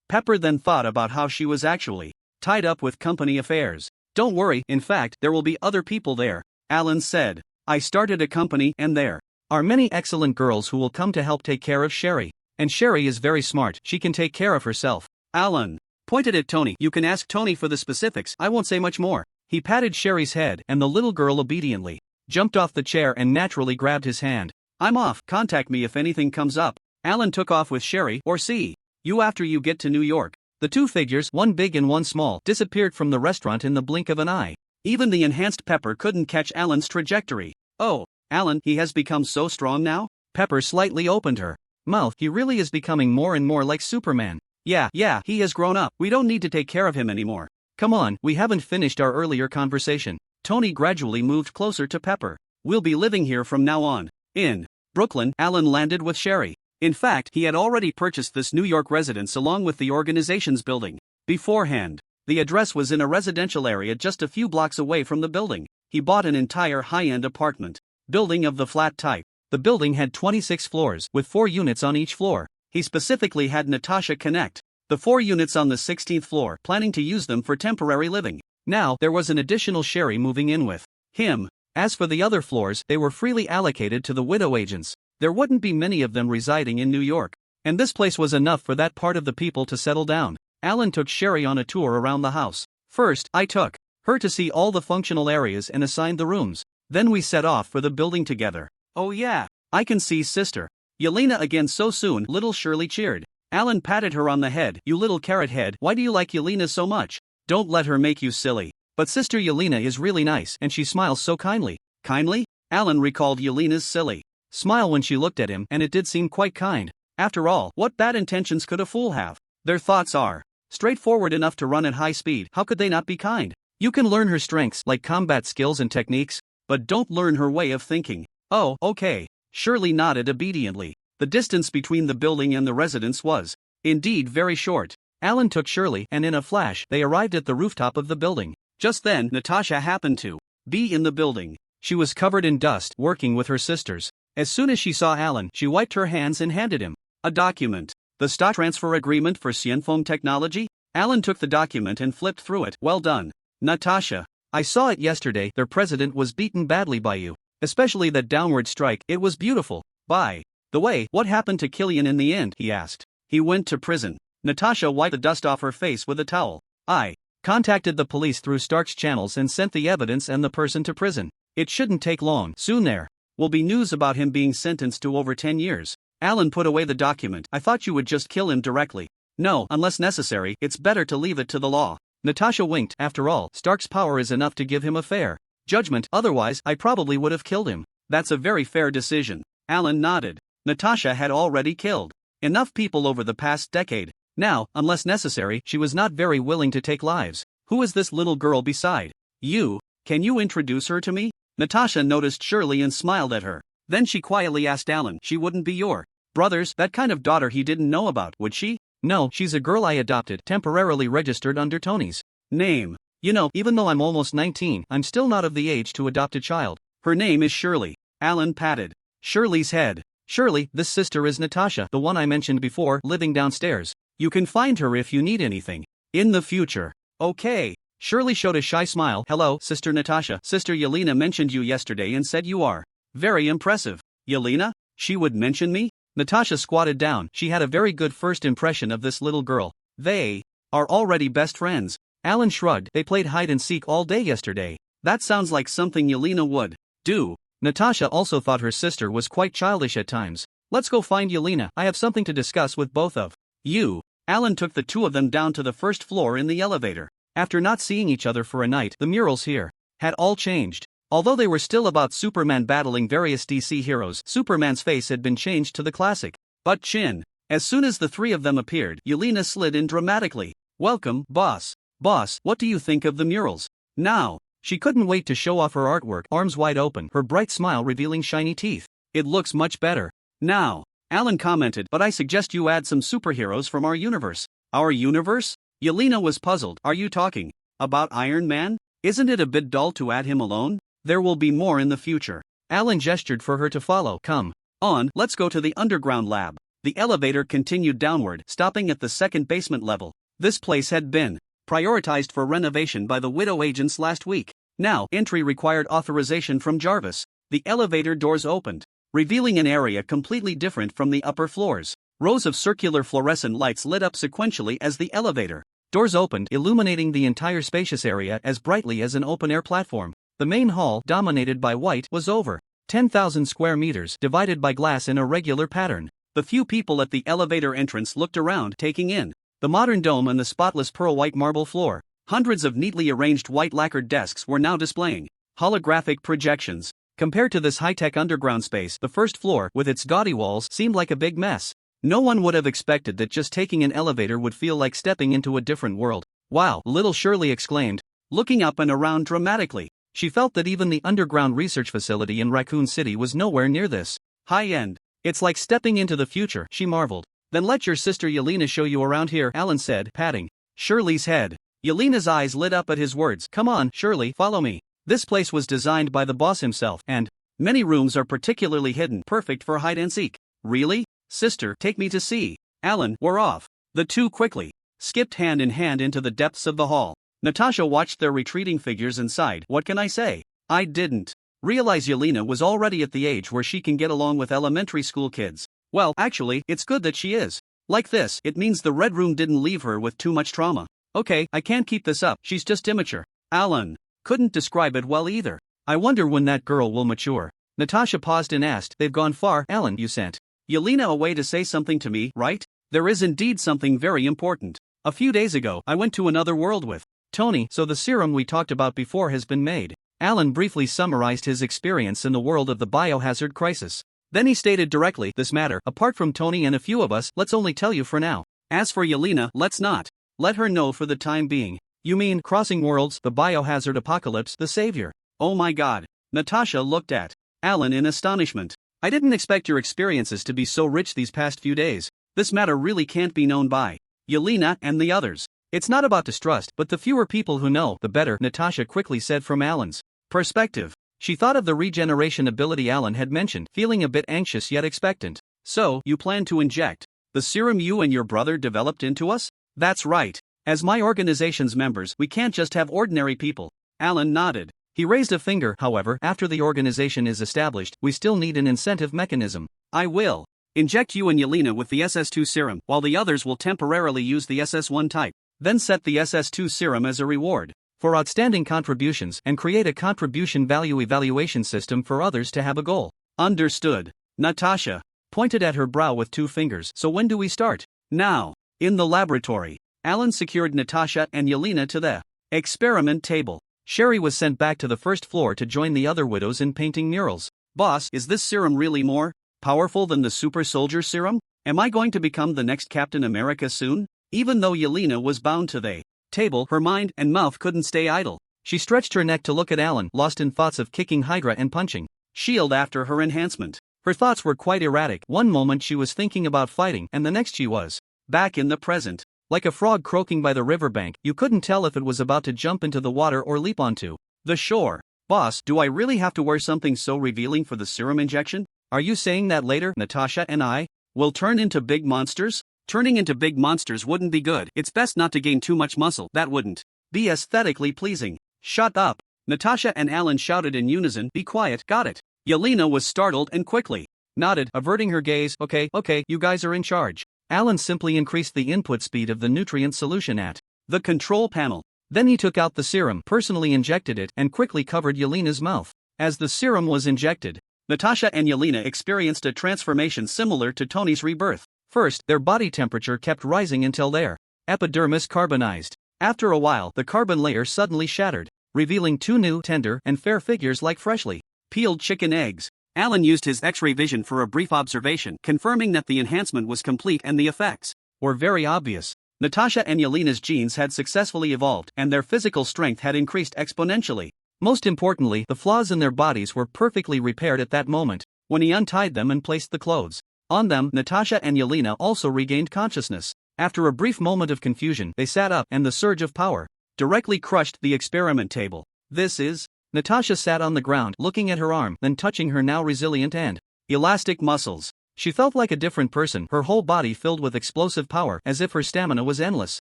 Speaker 1: Pepper then thought about how she was actually tied up with company affairs. Don't worry, in fact, there will be other people there, Alan said. I started a company and there are many excellent girls who will come to help take care of Sherry. And Sherry is very smart, she can take care of herself. Alan pointed at Tony. You can ask Tony for the specifics, I won't say much more. He patted Sherry's head and the little girl obediently jumped off the chair and naturally grabbed his hand. I'm off, contact me if anything comes up. Alan took off with Sherry, or see you after you get to New York. The two figures, one big and one small, disappeared from the restaurant in the blink of an eye. Even the enhanced Pepper couldn't catch Alan's trajectory. Oh, Alan, he has become so strong now? Pepper slightly opened her mouth. He really is becoming more and more like Superman. Yeah, he has grown up. We don't need to take care of him anymore. Come on, we haven't finished our earlier conversation. Tony gradually moved closer to Pepper. We'll be living here from now on. In Brooklyn, Alan landed with Sherry. In fact, he had already purchased this New York residence along with the organization's building. Beforehand, the address was in a residential area just a few blocks away from the building. He bought an entire high-end apartment building of the flat type. The building had 26 floors, with 4 units on each floor. He specifically had Natasha connect the 4 units on the 16th floor, planning to use them for temporary living. Now, there was an additional Sherry moving in with him. As for the other floors, they were freely allocated to the widow agents. There wouldn't be many of them residing in New York. And this place was enough for that part of the people to settle down. Alan took Sherry on a tour around the house. First, I took her to see all the functional areas and assigned the rooms. Then we set off for the building together. Oh yeah, I can see sister Yelena again so soon, little Shirley cheered. Alan patted her on the head. You little carrot head, why do you like Yelena so much? Don't let her make you silly. But sister Yelena is really nice and she smiles so kindly. Kindly? Alan recalled Yelena's silly smile when she looked at him, and it did seem quite kind. After all, what bad intentions could a fool have? Their thoughts are straightforward enough to run at high speed. How could they not be kind? You can learn her strengths like combat skills and techniques, but don't learn her way of thinking. Oh, okay. Shirley nodded obediently. The distance between the building and the residence was indeed very short. Alan took Shirley, and in a flash, they arrived at the rooftop of the building. Just then, Natasha happened to be in the building. She was covered in dust, working with her sisters. As soon as she saw Alan, she wiped her hands and handed him a document. The stock transfer agreement for Xianfeng Technology? Alan took the document and flipped through it. Well done, Natasha. I saw it yesterday. Their president was beaten badly by you. Especially that downward strike. It was beautiful. By the way, what happened to Killian in the end? He asked. He went to prison. Natasha wiped the dust off her face with a towel. I contacted the police through Stark's channels and sent the evidence and the person to prison. It shouldn't take long. Soon there will be news about him being sentenced to over 10 years. Alan put away the document. I thought you would just kill him directly. No, unless necessary, it's better to leave it to the law. Natasha winked. After all, Stark's power is enough to give him a fair judgment. Otherwise, I probably would have killed him. That's a very fair decision. Alan nodded. Natasha had already killed enough people over the past decade. Now, unless necessary, she was not very willing to take lives. Who is this little girl beside you? Can you introduce her to me? Natasha noticed Shirley and smiled at her. Then she quietly asked Alan, she wouldn't be your brother's, that kind of daughter he didn't know about, would she? No, she's a girl I adopted, temporarily registered under Tony's name. You know, even though I'm almost 19, I'm still not of the age to adopt a child. Her name is Shirley. Alan patted Shirley's head. Shirley, this sister is Natasha, the one I mentioned before, living downstairs. You can find her if you need anything in the future. Okay. Shirley showed a shy smile. Hello, Sister Natasha. Sister Yelena mentioned you yesterday and said you are very impressive. Yelena? She would mention me? Natasha squatted down. She had a very good first impression of this little girl. They are already best friends. Alan shrugged. They played hide and seek all day yesterday. That sounds like something Yelena would do. Natasha also thought her sister was quite childish at times. Let's go find Yelena. I have something to discuss with both of you. Alan took the two of them down to the first floor in the elevator. After not seeing each other for a night, the murals here had all changed. Although they were still about Superman battling various DC heroes, Superman's face had been changed to the classic butt chin. As soon as the three of them appeared, Yelena slid in dramatically. Welcome, boss. Boss, what do you think of the murals? Now, she couldn't wait to show off her artwork, arms wide open, her bright smile revealing shiny teeth. It looks much better now, Alan commented, but I suggest you add some superheroes from our universe. Our universe? Yelena was puzzled. Are you talking about Iron Man? Isn't it a bit dull to add him alone? There will be more in the future. Alan gestured for her to follow. Come on, let's go to the underground lab. The elevator continued downward, stopping at the second basement level. This place had been prioritized for renovation by the widow agents last week. Now, entry required authorization from Jarvis. The elevator doors opened, revealing an area completely different from the upper floors. Rows of circular fluorescent lights lit up sequentially as the elevator doors opened, illuminating the entire spacious area as brightly as an open-air platform. The main hall, dominated by white, was over 10,000 square meters, divided by glass in a regular pattern. The few people at the elevator entrance looked around, taking in the modern dome and the spotless pearl-white marble floor. Hundreds of neatly arranged white lacquered desks were now displaying holographic projections. Compared to this high-tech underground space, the first floor, with its gaudy walls, seemed like a big mess. No one would have expected that just taking an elevator would feel like stepping into a different world. Wow, little Shirley exclaimed, looking up and around dramatically. She felt that even the underground research facility in Raccoon City was nowhere near this high-end. It's like stepping into the future, she marveled. Then let your sister Yelena show you around here, Alan said, patting Shirley's head. Yelena's eyes lit up at his words. Come on, Shirley, follow me. This place was designed by the boss himself, and many rooms are particularly hidden, perfect for hide and seek. Really? Sister, take me to see. Alan, we're off. The two quickly skipped hand in hand into the depths of the hall. Natasha watched their retreating figures and sighed. What can I say? I didn't realize Yelena was already at the age where she can get along with elementary school kids. Well, actually, it's good that she is. Like this, it means the Red Room didn't leave her with too much trauma. Okay, I can't keep this up, she's just immature. Alan couldn't describe it well either. I wonder when that girl will mature. Natasha paused and asked, they've gone far. Alan, you sent Yelena away to say something to me, right? There is indeed something very important. A few days ago, I went to another world with Tony, so the serum we talked about before has been made. Alan briefly summarized his experience in the world of the biohazard crisis. Then he stated directly, this matter, apart from Tony and a few of us, let's only tell you for now. As for Yelena, let's not let her know for the time being. You mean crossing worlds, the biohazard apocalypse, the savior? Oh my god. Natasha looked at Alan in astonishment. I didn't expect your experiences to be so rich these past few days. This matter really can't be known by Yelena and the others. It's not about distrust, but the fewer people who know, the better, Natasha quickly said from Alan's perspective. She thought of the regeneration ability Alan had mentioned, feeling a bit anxious yet expectant. So, you plan to inject the serum you and your brother developed into us? That's right. As my organization's members, we can't just have ordinary people. Alan nodded. He raised a finger. However, after the organization is established, we still need an incentive mechanism. I will inject you and Yelena with the SS2 serum, while the others will temporarily use the SS1 type. Then set the SS2 serum as a reward for outstanding contributions and create a contribution value evaluation system for others to have a goal. Understood. Natasha pointed at her brow with two fingers. So when do we start? Now. In the laboratory. Alan secured Natasha and Yelena to the experiment table. Sherry was sent back to the first floor to join the other widows in painting murals. Boss, is this serum really more powerful than the super soldier serum? Am I going to become the next Captain America soon? Even though Yelena was bound to the table, her mind and mouth couldn't stay idle. She stretched her neck to look at Alan, lost in thoughts of kicking Hydra and punching Shield after her enhancement. Her thoughts were quite erratic. One moment she was thinking about fighting, and the next she was back in the present. Like a frog croaking by the riverbank, you couldn't tell if it was about to jump into the water or leap onto the shore. Boss, do I really have to wear something so revealing for the serum injection? Are you saying that later, Natasha and I will turn into big monsters? Turning into big monsters wouldn't be good. It's best not to gain too much muscle. That wouldn't be aesthetically pleasing. Shut up. Natasha and Alan shouted in unison. Be quiet. Got it. Yelena was startled and quickly nodded, averting her gaze. Okay, you guys are in charge. Alan simply increased the input speed of the nutrient solution at the control panel. Then he took out the serum, personally injected it, and quickly covered Yelena's mouth. As the serum was injected, Natasha and Yelena experienced a transformation similar to Tony's rebirth. First, their body temperature kept rising until their epidermis carbonized. After a while, the carbon layer suddenly shattered, revealing two new, tender, and fair figures like freshly peeled chicken eggs. Alan used his X-ray vision for a brief observation, confirming that the enhancement was complete and the effects were very obvious. Natasha and Yelena's genes had successfully evolved, and their physical strength had increased exponentially. Most importantly, the flaws in their bodies were perfectly repaired at that moment, when he untied them and placed the clothes on them. Natasha and Yelena also regained consciousness. After a brief moment of confusion, they sat up, and the surge of power directly crushed the experiment table. This is. Natasha sat on the ground, looking at her arm, then touching her now resilient and elastic muscles. She felt like a different person, her whole body filled with explosive power, as if her stamina was endless.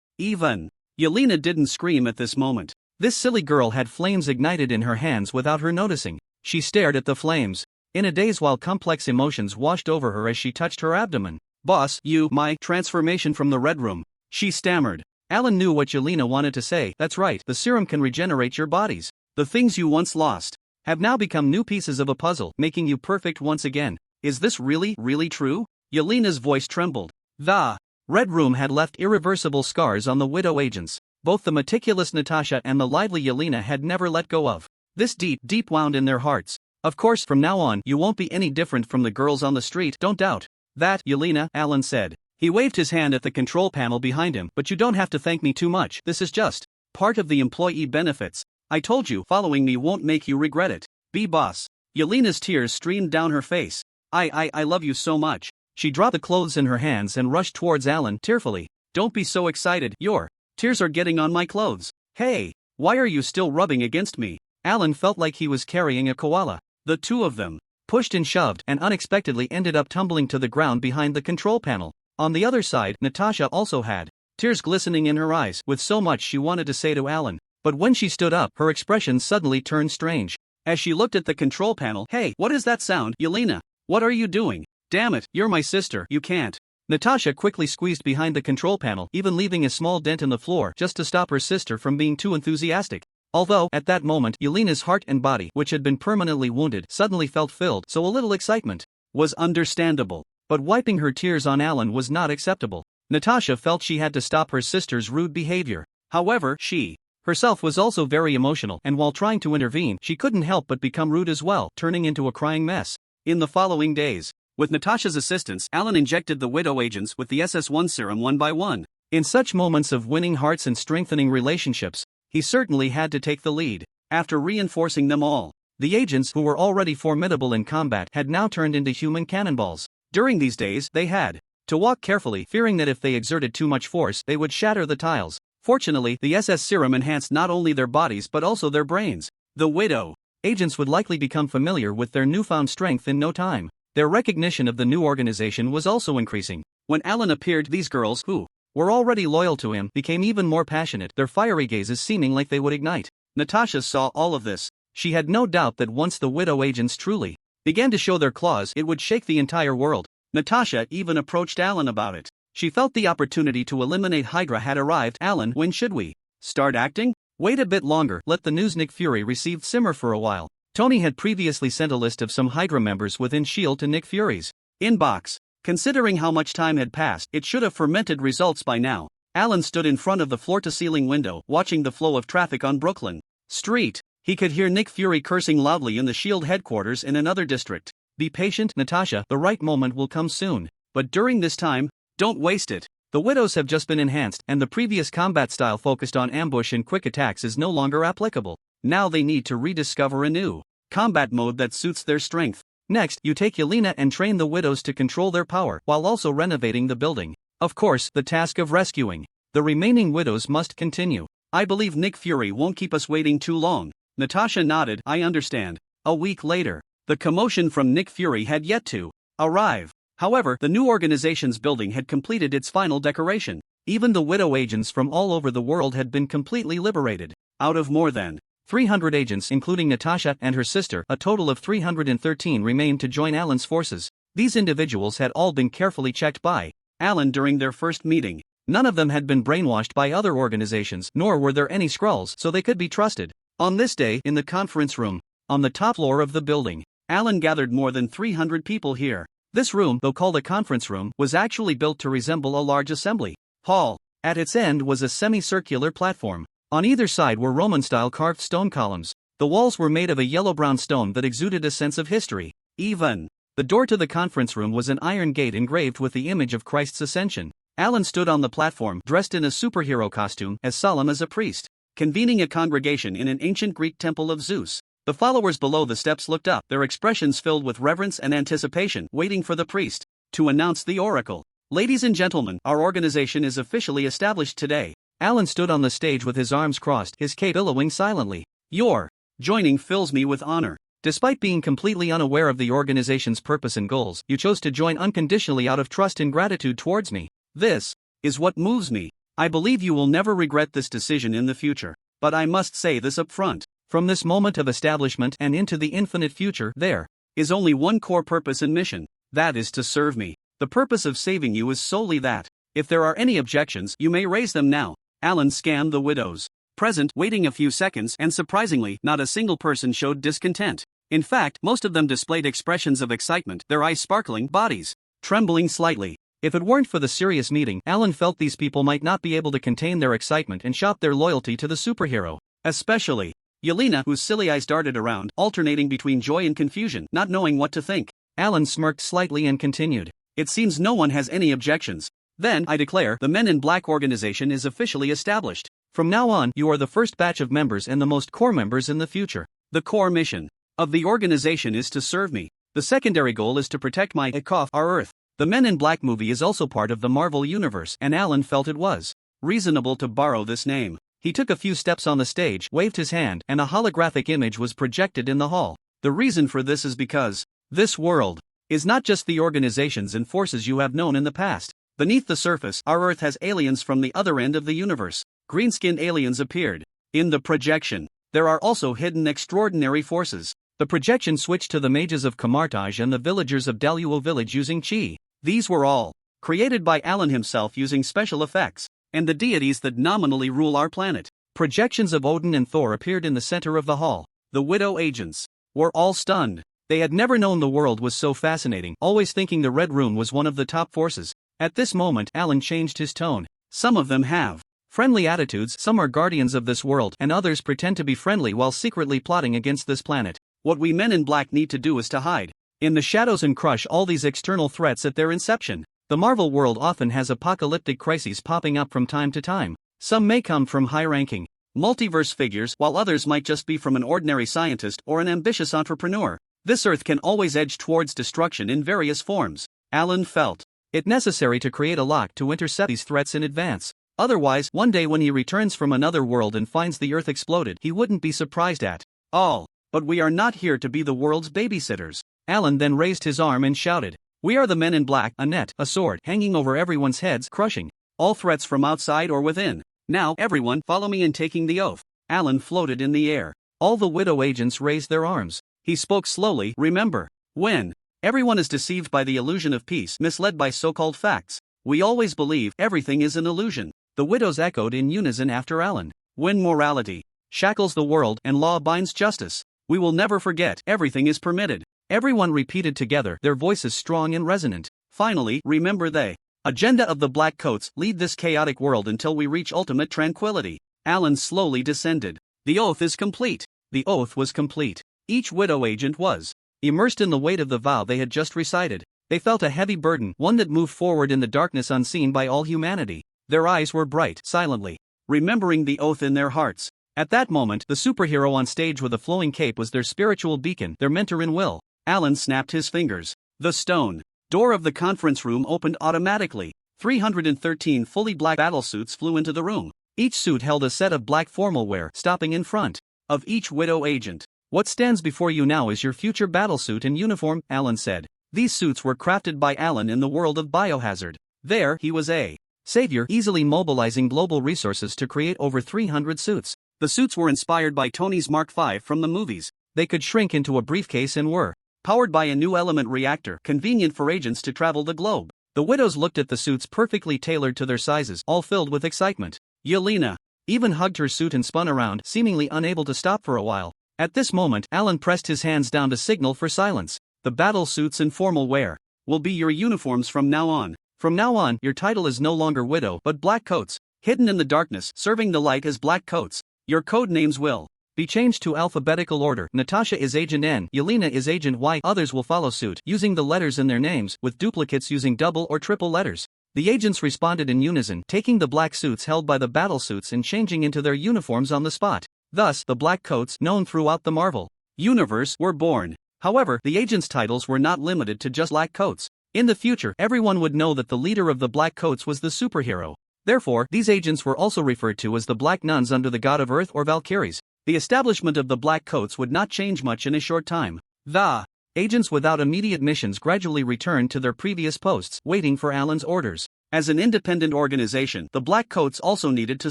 Speaker 1: Even Yelena didn't scream at this moment. This silly girl had flames ignited in her hands without her noticing. She stared at the flames in a daze while complex emotions washed over her as she touched her abdomen. "Boss, my transformation from the Red Room," she stammered. Alan knew what Yelena wanted to say. "That's right, the serum can regenerate your bodies. The things you once lost have now become new pieces of a puzzle, making you perfect once again. Is this really true?" Yelena's voice trembled. The Red Room had left irreversible scars on the widow agents. Both the meticulous Natasha and the lively Yelena had never let go of. This deep wound in their hearts. "Of course, from now on, you won't be any different from the girls on the street, don't doubt that, Yelena," Alan said. He waved his hand at the control panel behind him. "But you don't have to thank me too much. This is just part of the employee benefits. I told you, following me won't make you regret it. Be boss." Yelena's tears streamed down her face. I love you so much." She dropped the clothes in her hands and rushed towards Alan tearfully. "Don't be so excited, your tears are getting on my clothes. Hey, why are you still rubbing against me?" Alan felt like he was carrying a koala. The two of them pushed and shoved and unexpectedly ended up tumbling to the ground behind the control panel. On the other side, Natasha also had tears glistening in her eyes with so much she wanted to say to Alan. But when she stood up, her expression suddenly turned strange. As she looked at the control panel, "Hey, what is that sound, Yelena? What are you doing? Damn it, you're my sister, you can't." Natasha quickly squeezed behind the control panel, even leaving a small dent in the floor just to stop her sister from being too enthusiastic. Although, at that moment, Yelena's heart and body, which had been permanently wounded, suddenly felt filled, so a little excitement was understandable. But wiping her tears on Alan was not acceptable. Natasha felt she had to stop her sister's rude behavior. However, she herself was also very emotional, and while trying to intervene, she couldn't help but become rude as well, turning into a crying mess. In the following days, with Natasha's assistance, Alan injected the widow agents with the SS1 serum one by one. In such moments of winning hearts and strengthening relationships, he certainly had to take the lead. After reinforcing them all, the agents who were already formidable in combat had now turned into human cannonballs. During these days, they had to walk carefully, fearing that if they exerted too much force, they would shatter the tiles. Fortunately, the SS serum enhanced not only their bodies but also their brains. The widow agents would likely become familiar with their newfound strength in no time. Their recognition of the new organization was also increasing. When Alan appeared, these girls, who were already loyal to him, became even more passionate, their fiery gazes seeming like they would ignite. Natasha saw all of this. She had no doubt that once the widow agents truly began to show their claws, it would shake the entire world. Natasha even approached Alan about it. She felt the opportunity to eliminate Hydra had arrived. "Alan, when should we start acting?" "Wait a bit longer, let the news Nick Fury received simmer for a while." Tony had previously sent a list of some Hydra members within S.H.I.E.L.D. to Nick Fury's inbox. Considering how much time had passed, it should have fermented results by now. Alan stood in front of the floor-to-ceiling window, watching the flow of traffic on Brooklyn Street. He could hear Nick Fury cursing loudly in the S.H.I.E.L.D. headquarters in another district. "Be patient, Natasha, the right moment will come soon. But during this time, don't waste it. The widows have just been enhanced, and the previous combat style focused on ambush and quick attacks is no longer applicable. Now they need to rediscover a new combat mode that suits their strength. Next, you take Yelena and train the widows to control their power, while also renovating the building. Of course, the task of rescuing the remaining widows must continue. I believe Nick Fury won't keep us waiting too long." Natasha nodded. "I understand." A week later, the commotion from Nick Fury had yet to arrive. However, the new organization's building had completed its final decoration. Even the widow agents from all over the world had been completely liberated. Out of more than 300 agents, including Natasha and her sister, a total of 313 remained to join Alan's forces. These individuals had all been carefully checked by Alan during their first meeting. None of them had been brainwashed by other organizations, nor were there any Skrulls, so they could be trusted. On this day, in the conference room, on the top floor of the building, Alan gathered more than 300 people here. This room, though called a conference room, was actually built to resemble a large assembly hall. At its end was a semicircular platform. On either side were Roman-style carved stone columns. The walls were made of a yellow-brown stone that exuded a sense of history. Even the door to the conference room was an iron gate engraved with the image of Christ's ascension. Alan stood on the platform, dressed in a superhero costume, as solemn as a priest, convening a congregation in an ancient Greek temple of Zeus. The followers below the steps looked up, their expressions filled with reverence and anticipation, waiting for the priest to announce the oracle. "Ladies and gentlemen, our organization is officially established today. Alan stood on the stage with his arms crossed, his cape billowing silently. Your joining fills me with honor. Despite being completely unaware of the organization's purpose and goals, you chose to join unconditionally out of trust and gratitude towards me. This is what moves me. I believe you will never regret this decision in the future. But I must say this up front. From this moment of establishment and into the infinite future, there is only one core purpose and mission. That is to serve me. The purpose of saving you is solely that. If there are any objections, you may raise them now. Alan scanned the widows present, waiting a few seconds, and surprisingly, not a single person showed discontent. In fact, most of them displayed expressions of excitement, their eyes sparkling, bodies trembling slightly. If it weren't for the serious meeting, Alan felt these people might not be able to contain their excitement and shop their loyalty to the superhero. Especially Yelena, whose silly eyes darted around, alternating between joy and confusion, not knowing what to think. Alan smirked slightly and continued. It seems no one has any objections. Then, I declare, the Men in Black organization is officially established. From now on, you are the first batch of members and the most core members in the future. The core mission of the organization is to serve me. The secondary goal is to protect our Earth. The Men in Black movie is also part of the Marvel Universe, and Alan felt it was reasonable to borrow this name. He took a few steps on the stage, waved his hand, and a holographic image was projected in the hall. The reason for this is because this world is not just the organizations and forces you have known in the past. Beneath the surface, our Earth has aliens from the other end of the universe. Green-skinned aliens appeared. In the projection, there are also hidden extraordinary forces. The projection switched to the mages of Kamartaj and the villagers of Daluo village using chi. These were all created by Alan himself using special effects, and the deities that nominally rule our planet. Projections of Odin and Thor appeared in the center of the hall. The Widow agents were all stunned. They had never known the world was so fascinating, always thinking the Red Room was one of the top forces. At this moment, Alan changed his tone. Some of them have friendly attitudes, some are guardians of this world, and others pretend to be friendly while secretly plotting against this planet. What we Men in Black need to do is to hide in the shadows and crush all these external threats at their inception. The Marvel world often has apocalyptic crises popping up from time to time. Some may come from high-ranking multiverse figures, while others might just be from an ordinary scientist or an ambitious entrepreneur. This Earth can always edge towards destruction in various forms. Alan felt it necessary to create a lock to intercept these threats in advance. Otherwise, one day when he returns from another world and finds the Earth exploded, he wouldn't be surprised at all. But we are not here to be the world's babysitters. Alan then raised his arm and shouted. We are the Men in Black, a net, a sword, hanging over everyone's heads, crushing all threats from outside or within. Now, everyone, follow me in taking the oath. Alan floated in the air. All the Widow agents raised their arms. He spoke slowly. Remember, when everyone is deceived by the illusion of peace, misled by so-called facts, we always believe everything is an illusion. The widows echoed in unison after Alan. When morality shackles the world and law binds justice, we will never forget everything is permitted. Everyone repeated together, their voices strong and resonant. Finally, remember the agenda of the Black Coats, lead this chaotic world until we reach ultimate tranquility. Alan slowly descended. The oath is complete. The oath was complete. Each Widow agent was immersed in the weight of the vow they had just recited. They felt a heavy burden, one that moved forward in the darkness unseen by all humanity. Their eyes were bright, silently remembering the oath in their hearts. At that moment, the superhero on stage with a flowing cape was their spiritual beacon, their mentor in will. Alan snapped his fingers. The stone door of the conference room opened automatically. 313 fully black battlesuits flew into the room. Each suit held a set of black formal wear, stopping in front of each Widow agent. What stands before you now is your future battlesuit and uniform, Alan said. These suits were crafted by Alan in the world of Biohazard. There, he was a savior, easily mobilizing global resources to create over 300 suits. The suits were inspired by Tony's Mark V from the movies. They could shrink into a briefcase and were powered by a new element reactor, convenient for agents to travel the globe. The widows looked at the suits perfectly tailored to their sizes, all filled with excitement. Yelena even hugged her suit and spun around, seemingly unable to stop for a while. At this moment, Alan pressed his hands down to signal for silence. The battle suits and formal wear will be your uniforms from now on. From now on, your title is no longer Widow, but Black Coats. Hidden in the darkness, serving the light as Black Coats. Your code names will be changed to alphabetical order. Natasha is Agent N, Yelena is Agent Y. Others will follow suit, using the letters in their names, with duplicates using double or triple letters. The agents responded in unison, taking the black suits held by the battle suits and changing into their uniforms on the spot. Thus, the Black Coats, known throughout the Marvel universe, were born. However, the agents' titles were not limited to just Black Coats. In the future, everyone would know that the leader of the Black Coats was the superhero. Therefore, these agents were also referred to as the Black Nuns under the god of Earth or Valkyries. The establishment of the Black Coats would not change much in a short time. The agents without immediate missions gradually returned to their previous posts, waiting for Alan's orders. As an independent organization, the Black Coats also needed to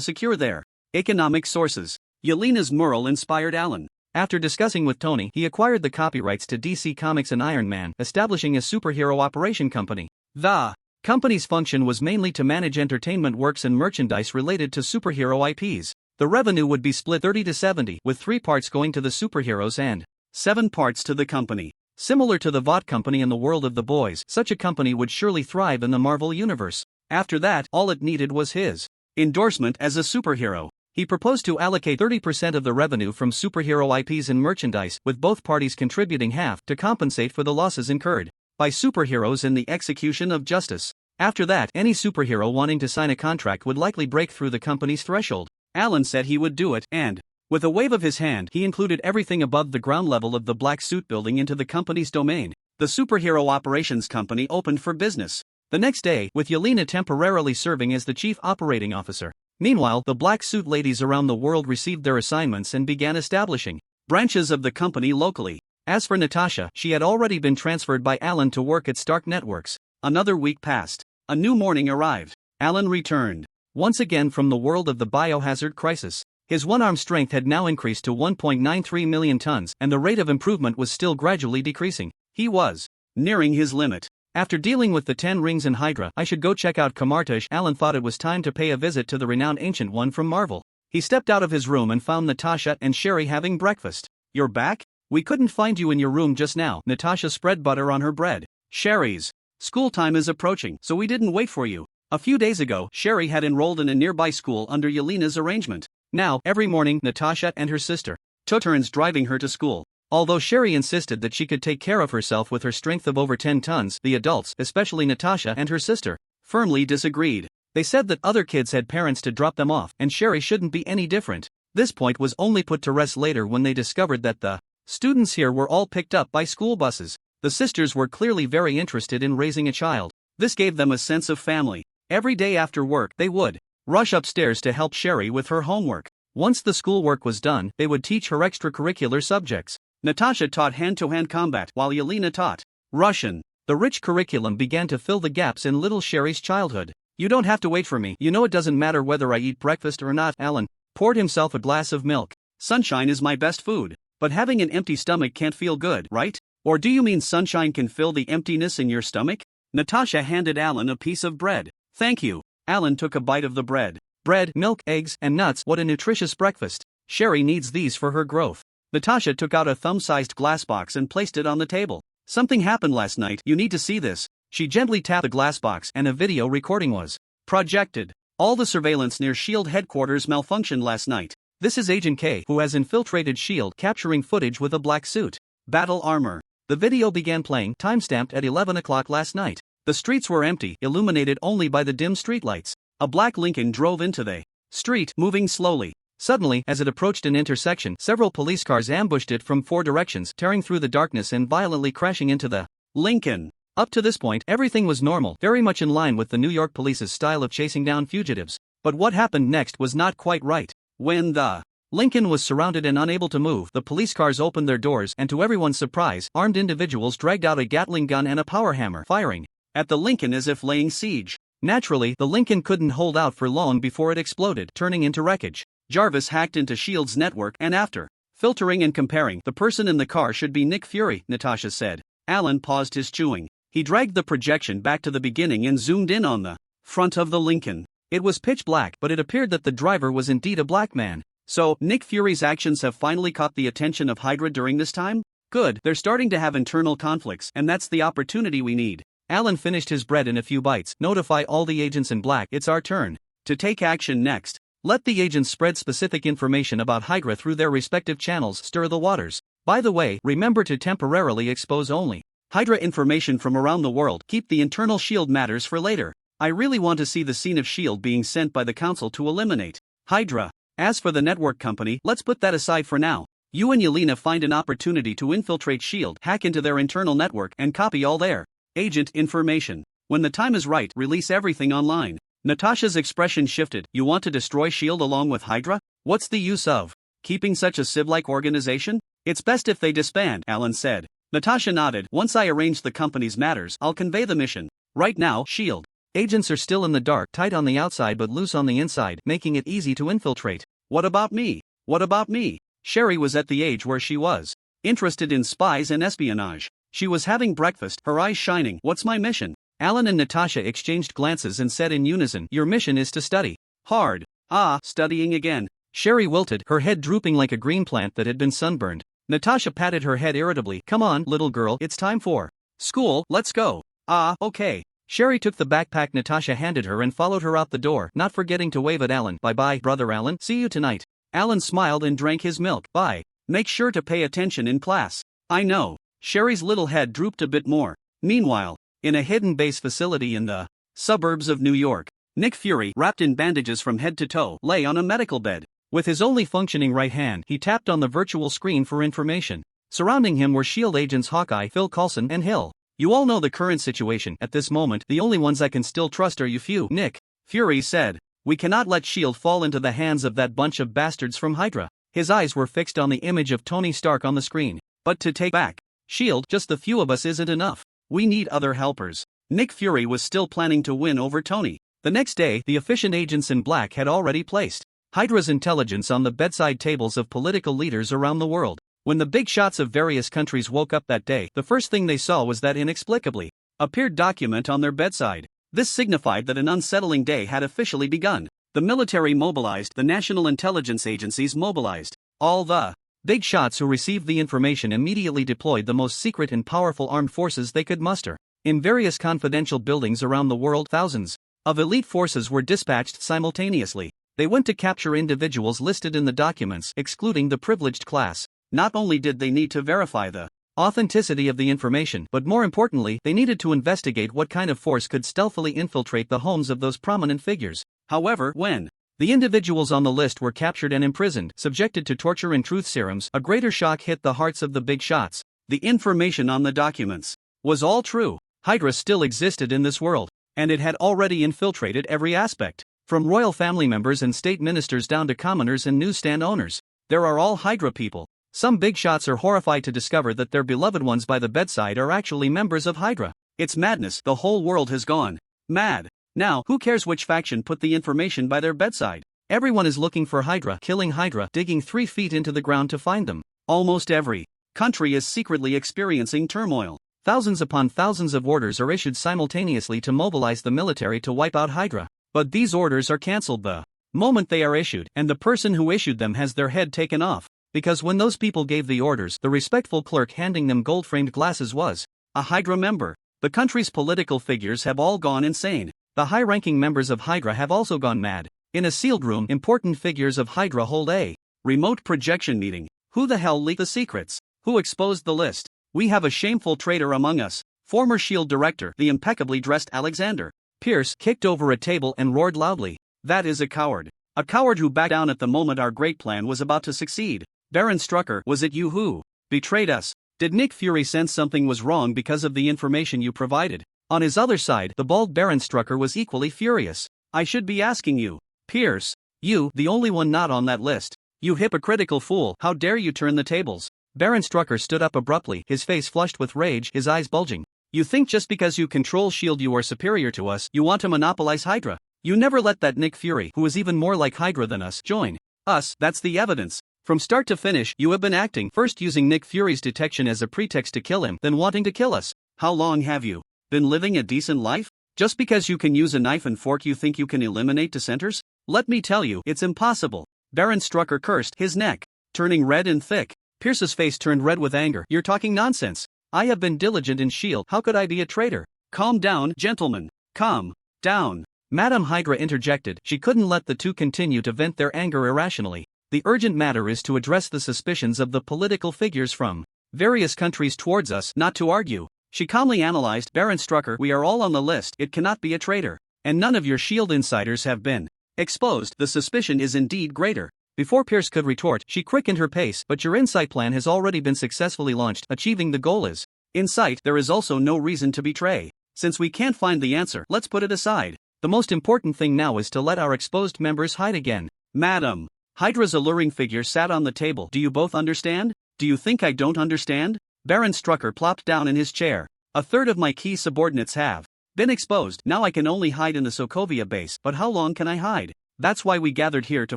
Speaker 1: secure their economic sources. Yelena's mural inspired Alan. After discussing with Tony, he acquired the copyrights to DC Comics and Iron Man, establishing a superhero operation company. The company's function was mainly to manage entertainment works and merchandise related to superhero IPs. The revenue would be split 30-70, with 3 parts going to the superheroes and 7 parts to the company. Similar to the Vought company in the world of the boys, such a company would surely thrive in the Marvel Universe. After that, all it needed was his endorsement as a superhero. He proposed to allocate 30% of the revenue from superhero IPs and merchandise, with both parties contributing half to compensate for the losses incurred by superheroes in the execution of justice. After that, any superhero wanting to sign a contract would likely break through the company's threshold. Alan said he would do it, and with a wave of his hand, he included everything above the ground level of the Black Suit building into the company's domain. The Superhero Operations Company opened for business the next day, with Yelena temporarily serving as the chief operating officer. Meanwhile, the Black Suit ladies around the world received their assignments and began establishing branches of the company locally. As for Natasha, she had already been transferred by Alan to work at Stark Networks. Another week passed. A new morning arrived. Alan returned once again from the world of the biohazard crisis. His one-arm strength had now increased to 1.93 million tons, and the rate of improvement was still gradually decreasing. He was nearing his limit. After dealing with the 10 rings and Hydra, I should go check out Kamartaj. Alan thought it was time to pay a visit to the renowned Ancient One from Marvel. He stepped out of his room and found Natasha and Sherry having breakfast. "You're back? We couldn't find you in your room just now." Natasha spread butter on her bread. "Sherry's school time is approaching, so we didn't wait for you." A few days ago, Sherry had enrolled in a nearby school under Yelena's arrangement. Now, every morning, Natasha and her sister took turns driving her to school. Although Sherry insisted that she could take care of herself with her strength of over 10 tons, the adults, especially Natasha and her sister, firmly disagreed. They said that other kids had parents to drop them off, and Sherry shouldn't be any different. This point was only put to rest later when they discovered that the students here were all picked up by school buses. The sisters were clearly very interested in raising a child. This gave them a sense of family. Every day after work, they would rush upstairs to help Sherry with her homework. Once the schoolwork was done, they would teach her extracurricular subjects. Natasha taught hand-to-hand combat, while Yelena taught Russian. The rich curriculum began to fill the gaps in little Sherry's childhood. "You don't have to wait for me. You know it doesn't matter whether I eat breakfast or not." Alan poured himself a glass of milk. "Sunshine is my best food. But having an empty stomach can't feel good, right? Or do you mean sunshine can fill the emptiness in your stomach?" Natasha handed Alan a piece of bread. "Thank you." Alan took a bite of the bread. Bread, milk, eggs, and nuts. What a nutritious breakfast. Sherry needs these for her growth. Natasha took out a thumb-sized glass box and placed it on the table. "Something happened last night. You need to see this." She gently tapped the glass box and a video recording was projected. "All the surveillance near S.H.I.E.L.D. headquarters malfunctioned last night. This is Agent K, who has infiltrated S.H.I.E.L.D., capturing footage with a black suit. Battle armor." The video began playing, timestamped at 11 o'clock last night. The streets were empty, illuminated only by the dim streetlights. A black Lincoln drove into the street, moving slowly. Suddenly, as it approached an intersection, several police cars ambushed it from 4 directions, tearing through the darkness and violently crashing into the Lincoln. Up to this point, everything was normal, very much in line with the New York police's style of chasing down fugitives. But what happened next was not quite right. When the Lincoln was surrounded and unable to move, the police cars opened their doors, and to everyone's surprise, armed individuals dragged out a Gatling gun and a power hammer, firing at the Lincoln as if laying siege. Naturally, the Lincoln couldn't hold out for long before it exploded, turning into wreckage. Jarvis hacked into S.H.I.E.L.D.'s network, and after filtering and comparing, the person in the car should be Nick Fury, Natasha said. Alan paused his chewing. He dragged the projection back to the beginning and zoomed in on the front of the Lincoln. It was pitch black, but it appeared that the driver was indeed a black man. So, Nick Fury's actions have finally caught the attention of Hydra during this time? Good, they're starting to have internal conflicts, and that's the opportunity we need. Alan finished his bread in a few bites. "Notify all the agents in black. It's our turn to take action next. Let the agents spread specific information about Hydra through their respective channels. Stir the waters. By the way, remember to temporarily expose only Hydra information from around the world. Keep the internal S.H.I.E.L.D. matters for later. I really want to see the scene of S.H.I.E.L.D. being sent by the Council to eliminate Hydra. As for the network company, let's put that aside for now. You and Yelena find an opportunity to infiltrate S.H.I.E.L.D., hack into their internal network, and copy all their agent information. When the time is right, release everything online. Natasha's expression shifted. You want to destroy S.H.I.E.L.D. along with Hydra? What's the use of keeping such a sieve-like organization? It's best if they disband, Alan said. Natasha nodded. Once I arrange the company's matters, I'll convey the mission. Right now, S.H.I.E.L.D. agents are still in the dark, tight on the outside but loose on the inside, making it easy to infiltrate. What about me? What about me? Sherry was at the age where she was interested in spies and espionage. She was having breakfast, her eyes shining. What's my mission? Alan and Natasha exchanged glances and said in unison, your mission is to study hard. Ah, studying again. Sherry wilted, her head drooping like a green plant that had been sunburned. Natasha patted her head irritably. Come on, little girl, it's time for school, let's go. Ah, okay. Sherry took the backpack Natasha handed her and followed her out the door, not forgetting to wave at Alan. Bye-bye, brother Alan, see you tonight. Alan smiled and drank his milk. Bye. Make sure to pay attention in class. I know. Sherry's little head drooped a bit more. Meanwhile, in a hidden base facility in the suburbs of New York, Nick Fury, wrapped in bandages from head to toe, lay on a medical bed. With his only functioning right hand, he tapped on the virtual screen for information. Surrounding him were S.H.I.E.L.D. agents Hawkeye, Phil Coulson, and Hill. You all know the current situation. At this moment, the only ones I can still trust are you few. Nick Fury said. We cannot let S.H.I.E.L.D. fall into the hands of that bunch of bastards from Hydra. His eyes were fixed on the image of Tony Stark on the screen. But to take back S.H.I.E.L.D., just the few of us isn't enough. We need other helpers. Nick Fury was still planning to win over Tony. The next day, the efficient agents in black had already placed Hydra's intelligence on the bedside tables of political leaders around the world. When the big shots of various countries woke up that day, the first thing they saw was that inexplicably appeared document on their bedside. This signified that an unsettling day had officially begun. The military mobilized, the national intelligence agencies mobilized. All the big shots who received the information immediately deployed the most secret and powerful armed forces they could muster. In various confidential buildings around the world, thousands of elite forces were dispatched simultaneously. They went to capture individuals listed in the documents, excluding the privileged class. Not only did they need to verify the authenticity of the information, but more importantly, they needed to investigate what kind of force could stealthily infiltrate the homes of those prominent figures. However, when the individuals on the list were captured and imprisoned, subjected to torture and truth serums, a greater shock hit the hearts of the big shots. The information on the documents was all true. Hydra still existed in this world, and it had already infiltrated every aspect, from royal family members and state ministers down to commoners and newsstand owners. There are all Hydra people. Some big shots are horrified to discover that their beloved ones by the bedside are actually members of Hydra. It's madness. The whole world has gone mad. Now, who cares which faction put the information by their bedside? Everyone is looking for Hydra, killing Hydra, digging 3 feet into the ground to find them. Almost every country is secretly experiencing turmoil. Thousands upon thousands of orders are issued simultaneously to mobilize the military to wipe out Hydra. But these orders are cancelled the moment they are issued, and the person who issued them has their head taken off. Because when those people gave the orders, the respectful clerk handing them gold-framed glasses was a Hydra member. The country's political figures have all gone insane. The high-ranking members of Hydra have also gone mad. In a sealed room, important figures of Hydra hold a remote projection meeting. Who the hell leaked the secrets? Who exposed the list? We have a shameful traitor among us. Former S.H.I.E.L.D. director, the impeccably dressed Alexander Pierce, kicked over a table and roared loudly. That is a coward. A coward who backed down at the moment our great plan was about to succeed. Baron Strucker, was it you who betrayed us? Did Nick Fury sense something was wrong because of the information you provided? On his other side, the bald Baron Strucker was equally furious. I should be asking you, Pierce. You, the only one not on that list. You hypocritical fool, how dare you turn the tables? Baron Strucker stood up abruptly, his face flushed with rage, his eyes bulging. You think just because you control S.H.I.E.L.D. you are superior to us, you want to monopolize Hydra? You never let that Nick Fury, who is even more like Hydra than us, join us. That's the evidence. From start to finish, you have been acting, first using Nick Fury's detection as a pretext to kill him, then wanting to kill us. How long have you been living a decent life? Just because you can use a knife and fork you think you can eliminate dissenters? Let me tell you, it's impossible. Baron Strucker cursed, his neck turning red and thick. Pierce's face turned red with anger. You're talking nonsense. I have been diligent in S.H.I.E.L.D. How could I be a traitor? Calm down, gentlemen. Calm down. Madame Hydra interjected. She couldn't let the two continue to vent their anger irrationally. The urgent matter is to address the suspicions of the political figures from various countries towards us, not to argue. She calmly analyzed. Baron Strucker, we are all on the list. It cannot be a traitor. And none of your S.H.I.E.L.D. insiders have been exposed. The suspicion is indeed greater. Before Pierce could retort, she quickened her pace. But your insight plan has already been successfully launched. Achieving the goal is in sight. There is also no reason to betray. Since we can't find the answer, let's put it aside. The most important thing now is to let our exposed members hide again. Madam. Hydra's alluring figure sat on the table. Do you both understand? Do you think I don't understand? Baron Strucker plopped down in his chair. A third of my key subordinates have been exposed. Now I can only hide in the Sokovia base. But how long can I hide? That's why we gathered here to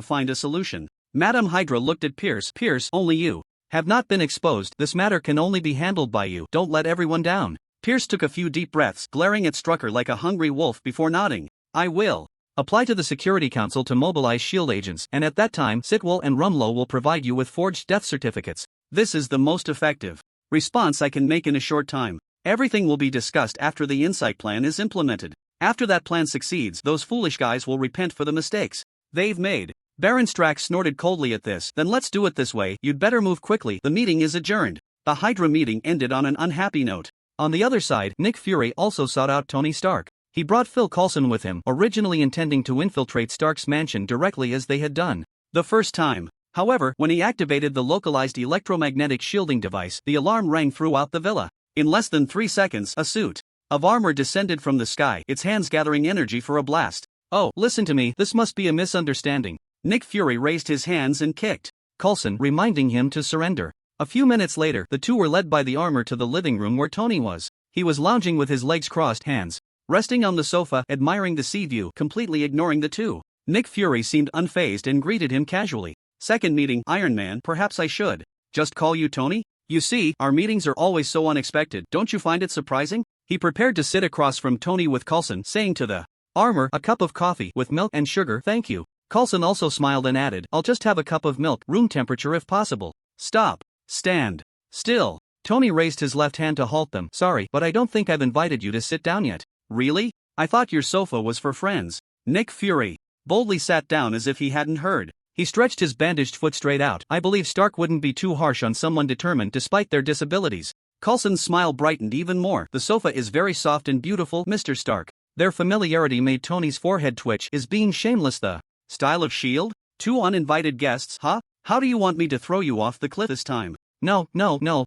Speaker 1: find a solution. Madam Hydra looked at Pierce. Pierce, only you have not been exposed. This matter can only be handled by you. Don't let everyone down. Pierce took a few deep breaths, glaring at Strucker like a hungry wolf before nodding. I will apply to the Security Council to mobilize SHIELD agents, and at that time Sitwell and Rumlow will provide you with forged death certificates. This is the most effective response I can make in a short time. Everything will be discussed after the Insight Plan is implemented. After that plan succeeds, those foolish guys will repent for the mistakes they've made. Baron Strax snorted coldly at this. Then let's do it this way. You'd better move quickly. The meeting is adjourned. The Hydra meeting ended on an unhappy note. On the other side, Nick Fury also sought out Tony Stark. He brought Phil Coulson with him, originally intending to infiltrate Stark's mansion directly as they had done the first time. However, when he activated the localized electromagnetic shielding device, the alarm rang throughout the villa. In less than 3 seconds, a suit of armor descended from the sky, its hands gathering energy for a blast. Oh, listen to me, this must be a misunderstanding. Nick Fury raised his hands and kicked Coulson, reminding him to surrender. A few minutes later, the two were led by the armor to the living room where Tony was. He was lounging with his legs crossed, hands resting on the sofa, admiring the sea view, completely ignoring the two. Nick Fury seemed unfazed and greeted him casually. Second meeting, Iron Man. Perhaps I should just call you Tony? You see, our meetings are always so unexpected. Don't you find it surprising? He prepared to sit across from Tony with Coulson, saying to the armor, a cup of coffee with milk and sugar, thank you. Coulson also smiled and added, I'll just have a cup of milk, room temperature if possible. Stop. Stand still. Tony raised his left hand to halt them. Sorry, but I don't think I've invited you to sit down yet. Really? I thought your sofa was for friends. Nick Fury boldly sat down as if he hadn't heard. He stretched his bandaged foot straight out. I believe Stark wouldn't be too harsh on someone determined despite their disabilities. Coulson's smile brightened even more. The sofa is very soft and beautiful, Mr. Stark. Their familiarity made Tony's forehead twitch. Is being shameless the style of S.H.I.E.L.D.? 2 uninvited guests, huh? How do you want me to throw you off the cliff this time? No,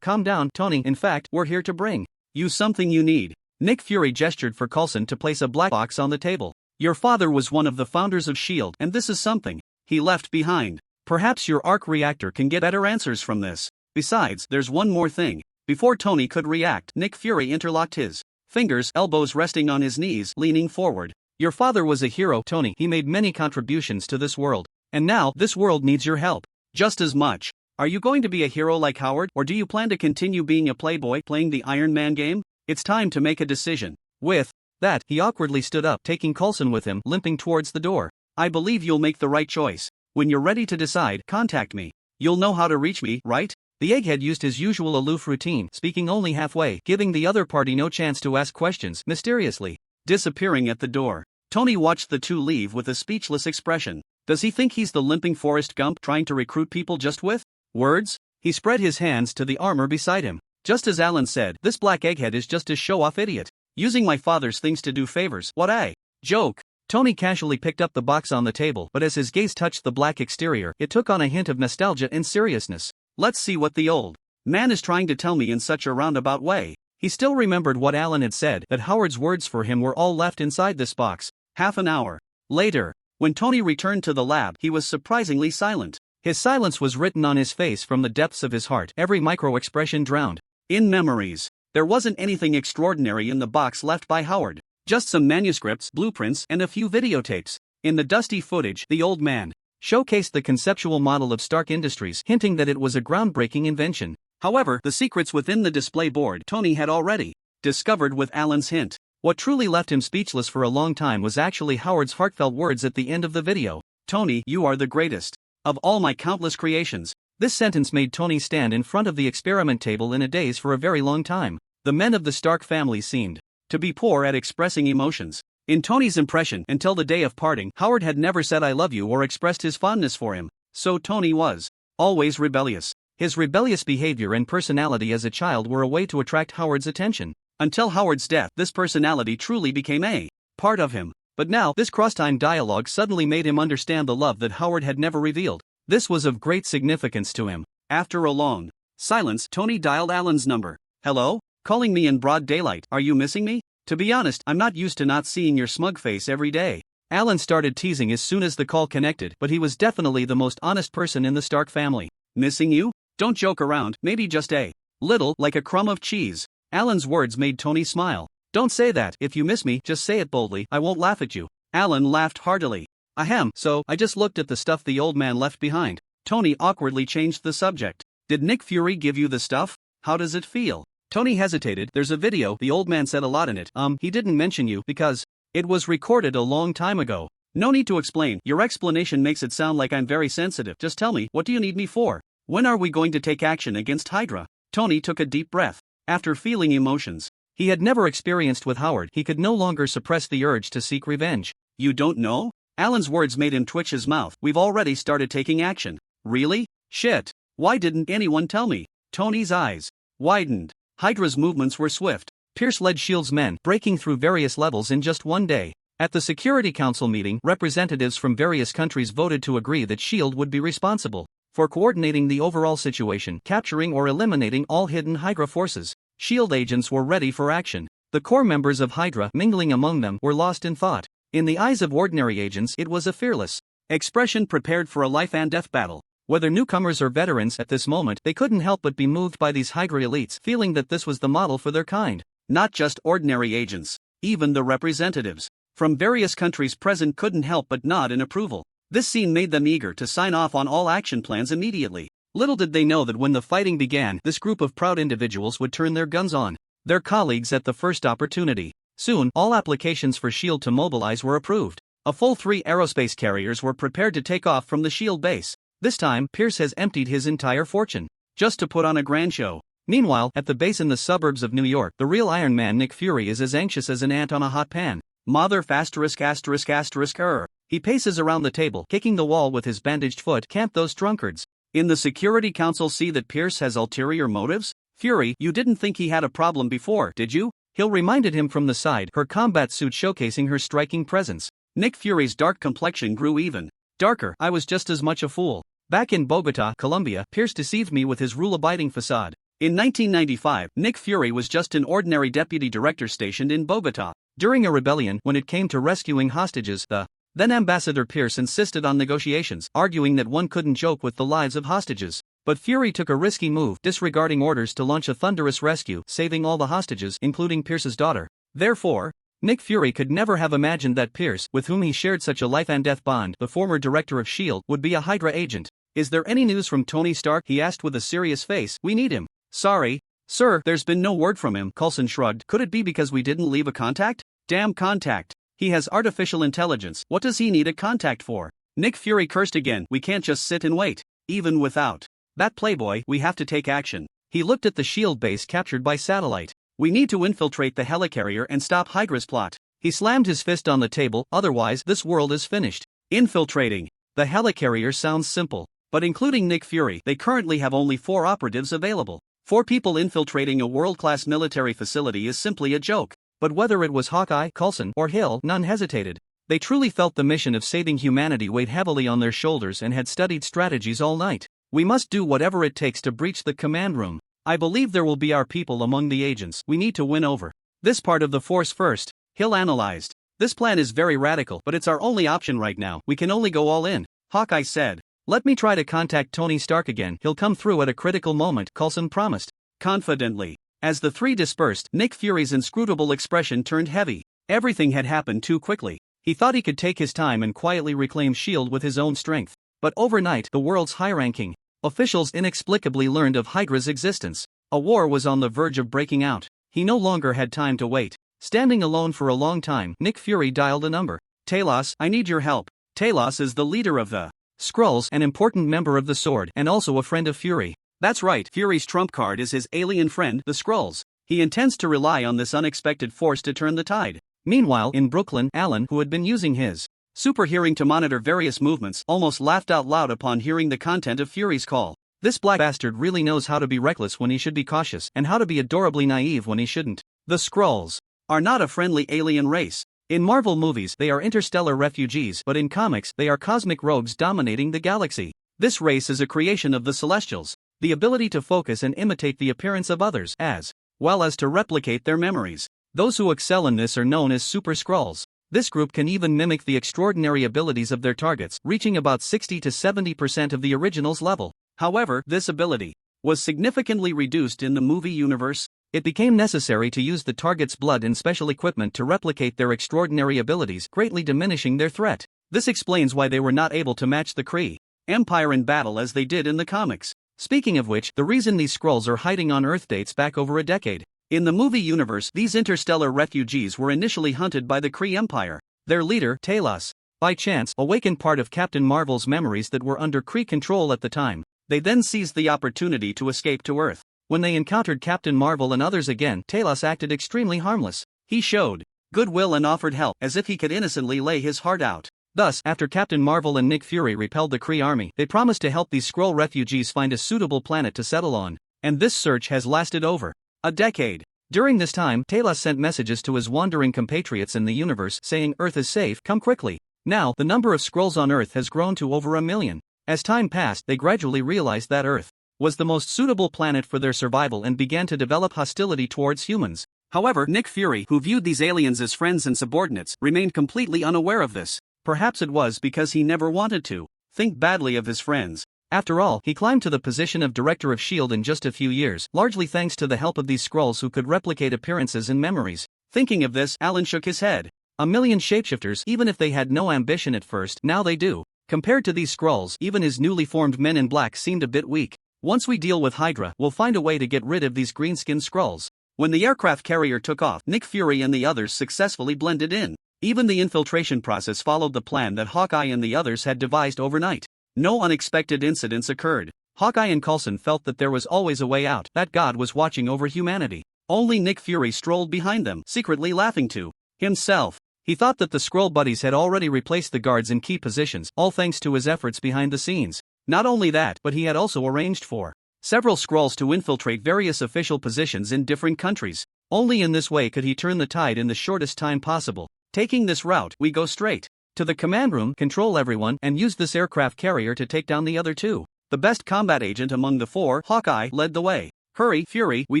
Speaker 1: calm down, Tony. In fact, we're here to bring you something you need. Nick Fury gestured for Coulson to place a black box on the table. Your father was one of the founders of S.H.I.E.L.D., and this is something he left behind. Perhaps your arc reactor can get better answers from this. Besides, there's one more thing. Before Tony could react, Nick Fury interlocked his fingers, elbows resting on his knees, leaning forward. Your father was a hero, Tony. He made many contributions to this world. And now, this world needs your help just as much. Are you going to be a hero like Howard, or do you plan to continue being a playboy playing the Iron Man game? It's time to make a decision. With that, he awkwardly stood up, taking Coulson with him, limping towards the door. I believe you'll make the right choice. When you're ready to decide, contact me. You'll know how to reach me, right? The egghead used his usual aloof routine, speaking only halfway, giving the other party no chance to ask questions, mysteriously disappearing at the door. Tony watched the two leave with a speechless expression. Does he think he's the limping Forrest Gump trying to recruit people just with words? He spread his hands to the armor beside him. Just as Alan said, this black egghead is just a show-off idiot. Using my father's things to do favors. What a joke. Tony casually picked up the box on the table, but as his gaze touched the black exterior, it took on a hint of nostalgia and seriousness. Let's see what the old man is trying to tell me in such a roundabout way. He still remembered what Alan had said, that Howard's words for him were all left inside this box. Half an hour later, when Tony returned to the lab, he was surprisingly silent. His silence was written on his face from the depths of his heart, every micro-expression drowned in memories. There wasn't anything extraordinary in the box left by Howard. Just some manuscripts, blueprints, and a few videotapes. In the dusty footage, the old man showcased the conceptual model of Stark Industries, hinting that it was a groundbreaking invention. However, the secrets within the display board Tony had already discovered with Alan's hint. What truly left him speechless for a long time was actually Howard's heartfelt words at the end of the video. Tony, you are the greatest of all my countless creations. This sentence made Tony stand in front of the experiment table in a daze for a very long time. The men of the Stark family seemed to be poor at expressing emotions. In Tony's impression, until the day of parting, Howard had never said I love you or expressed his fondness for him. So Tony was always rebellious. His rebellious behavior and personality as a child were a way to attract Howard's attention. Until Howard's death, this personality truly became a part of him. But now, this cross-time dialogue suddenly made him understand the love that Howard had never revealed. This was of great significance to him. After a long silence, Tony dialed Alan's number. Hello? Calling me in broad daylight. Are you missing me? To be honest, I'm not used to not seeing your smug face every day. Alan started teasing as soon as the call connected, but he was definitely the most honest person in the Stark family. Missing you? Don't joke around, maybe just a little, like a crumb of cheese. Alan's words made Tony smile. Don't say that, if you miss me, just say it boldly, I won't laugh at you. Alan laughed heartily. Ahem, so, I just looked at the stuff the old man left behind. Tony awkwardly changed the subject. Did Nick Fury give you the stuff? How does it feel? Tony hesitated. There's a video, the old man said a lot in it. He didn't mention you because it was recorded a long time ago. No need to explain, your explanation makes it sound like I'm very sensitive. Just tell me, what do you need me for? When are we going to take action against Hydra? Tony took a deep breath. After feeling emotions he had never experienced with Howard, he could no longer suppress the urge to seek revenge. You don't know? Alan's words made him twitch his mouth. We've already started taking action. Really? Shit. Why didn't anyone tell me? Tony's eyes widened. Hydra's movements were swift. Pierce led S.H.I.E.L.D.'s men, breaking through various levels in just one day. At the Security Council meeting, representatives from various countries voted to agree that S.H.I.E.L.D. would be responsible for coordinating the overall situation, capturing or eliminating all hidden Hydra forces. S.H.I.E.L.D. agents were ready for action. The core members of Hydra, mingling among them, were lost in thought. In the eyes of ordinary agents, it was a fearless expression prepared for a life-and-death battle. Whether newcomers or veterans, at this moment, they couldn't help but be moved by these Hydra elites, feeling that this was the model for their kind. Not just ordinary agents. Even the representatives from various countries present couldn't help but nod in approval. This scene made them eager to sign off on all action plans immediately. Little did they know that when the fighting began, this group of proud individuals would turn their guns on their colleagues at the first opportunity. Soon, all applications for S.H.I.E.L.D. to mobilize were approved. A full 3 aerospace carriers were prepared to take off from the S.H.I.E.L.D. base. This time, Pierce has emptied his entire fortune just to put on a grand show. Meanwhile, at the base in the suburbs of New York, the real Iron Man Nick Fury is as anxious as an ant on a hot pan. Mother *****. He paces around the table, kicking the wall with his bandaged foot. Can't those drunkards in the Security Council see that Pierce has ulterior motives? Fury, you didn't think he had a problem before, did you? Hill reminded him from the side, her combat suit showcasing her striking presence. Nick Fury's dark complexion grew even darker. I was just as much a fool. Back in Bogota, Colombia, Pierce deceived me with his rule-abiding facade. In 1995, Nick Fury was just an ordinary deputy director stationed in Bogota. During a rebellion, when it came to rescuing hostages, the then Ambassador Pierce insisted on negotiations, arguing that one couldn't joke with the lives of hostages. But Fury took a risky move, disregarding orders to launch a thunderous rescue, saving all the hostages, including Pierce's daughter. Therefore, Nick Fury could never have imagined that Pierce, with whom he shared such a life-and-death bond, the former director of S.H.I.E.L.D., would be a Hydra agent. Is there any news from Tony Stark? He asked with a serious face. We need him. Sorry, sir, there's been no word from him. Coulson shrugged. Could it be because we didn't leave a contact? Damn contact. He has artificial intelligence. What does he need a contact for? Nick Fury cursed again. We can't just sit and wait. Even without that playboy, we have to take action. He looked at the S.H.I.E.L.D. base captured by satellite. We need to infiltrate the helicarrier and stop Hydra's plot. He slammed his fist on the table. Otherwise, this world is finished. Infiltrating the helicarrier sounds simple. But including Nick Fury, they currently have only 4 operatives available. 4 people infiltrating a world-class military facility is simply a joke. But whether it was Hawkeye, Coulson, or Hill, none hesitated. They truly felt the mission of saving humanity weighed heavily on their shoulders and had studied strategies all night. We must do whatever it takes to breach the command room. I believe there will be our people among the agents. We need to win over this part of the force first. Hill analyzed. This plan is very radical, but it's our only option right now. We can only go all in. Hawkeye said. Let me try to contact Tony Stark again. He'll come through at a critical moment, Coulson promised confidently. As the 3 dispersed, Nick Fury's inscrutable expression turned heavy. Everything had happened too quickly. He thought he could take his time and quietly reclaim S.H.I.E.L.D. with his own strength. But overnight, the world's high-ranking officials inexplicably learned of Hydra's existence. A war was on the verge of breaking out. He no longer had time to wait. Standing alone for a long time, Nick Fury dialed a number. Talos, I need your help. Talos is the leader of the Skrulls, an important member of the Sword, and also a friend of Fury. That's right, Fury's trump card is his alien friend, the Skrulls. He intends to rely on this unexpected force to turn the tide. Meanwhile, in Brooklyn, Alan, who had been using his super hearing to monitor various movements, almost laughed out loud upon hearing the content of Fury's call. This black bastard really knows how to be reckless when he should be cautious, and how to be adorably naive when he shouldn't. The Skrulls are not a friendly alien race. In Marvel movies, they are interstellar refugees, but in comics, they are cosmic rogues dominating the galaxy. This race is a creation of the Celestials. The ability to focus and imitate the appearance of others, as well as to replicate their memories. Those who excel in this are known as Super Skrulls. This group can even mimic the extraordinary abilities of their targets, reaching about 60 to 70% of the original's level. However, this ability was significantly reduced in the movie universe. It became necessary to use the target's blood and special equipment to replicate their extraordinary abilities, greatly diminishing their threat. This explains why they were not able to match the Kree Empire in battle as they did in the comics. Speaking of which, the reason these Skrulls are hiding on Earth dates back over a decade. In the movie universe, these interstellar refugees were initially hunted by the Kree Empire. Their leader, Talos, by chance, awakened part of Captain Marvel's memories that were under Kree control at the time. They then seized the opportunity to escape to Earth. When they encountered Captain Marvel and others again, Talos acted extremely harmless. He showed goodwill and offered help, as if he could innocently lay his heart out. Thus, after Captain Marvel and Nick Fury repelled the Kree army, they promised to help these Skrull refugees find a suitable planet to settle on. And this search has lasted over a decade. During this time, Talos sent messages to his wandering compatriots in the universe saying, "Earth is safe, come quickly." Now, the number of Skrulls on Earth has grown to over 1 million. As time passed, they gradually realized that Earth was the most suitable planet for their survival and began to develop hostility towards humans. However, Nick Fury, who viewed these aliens as friends and subordinates, remained completely unaware of this. Perhaps it was because he never wanted to think badly of his friends. After all, he climbed to the position of director of S.H.I.E.L.D. in just a few years, largely thanks to the help of these Skrulls who could replicate appearances and memories. Thinking of this, Alan shook his head. 1 million shapeshifters, even if they had no ambition at first, now they do. Compared to these Skrulls, even his newly formed Men in Black seemed a bit weak. Once we deal with Hydra, we'll find a way to get rid of these green-skinned Skrulls. When the aircraft carrier took off, Nick Fury and the others successfully blended in. Even the infiltration process followed the plan that Hawkeye and the others had devised overnight. No unexpected incidents occurred. Hawkeye and Coulson felt that there was always a way out, that God was watching over humanity. Only Nick Fury strolled behind them, secretly laughing to himself. He thought that the Skrull buddies had already replaced the guards in key positions, all thanks to his efforts behind the scenes. Not only that, but he had also arranged for several Skrulls to infiltrate various official positions in different countries. Only in this way could he turn the tide in the shortest time possible. Taking this route, we go straight to the command room, control everyone, and use this aircraft carrier to take down the other two. The best combat agent among the four, Hawkeye, led the way. Hurry, Fury, we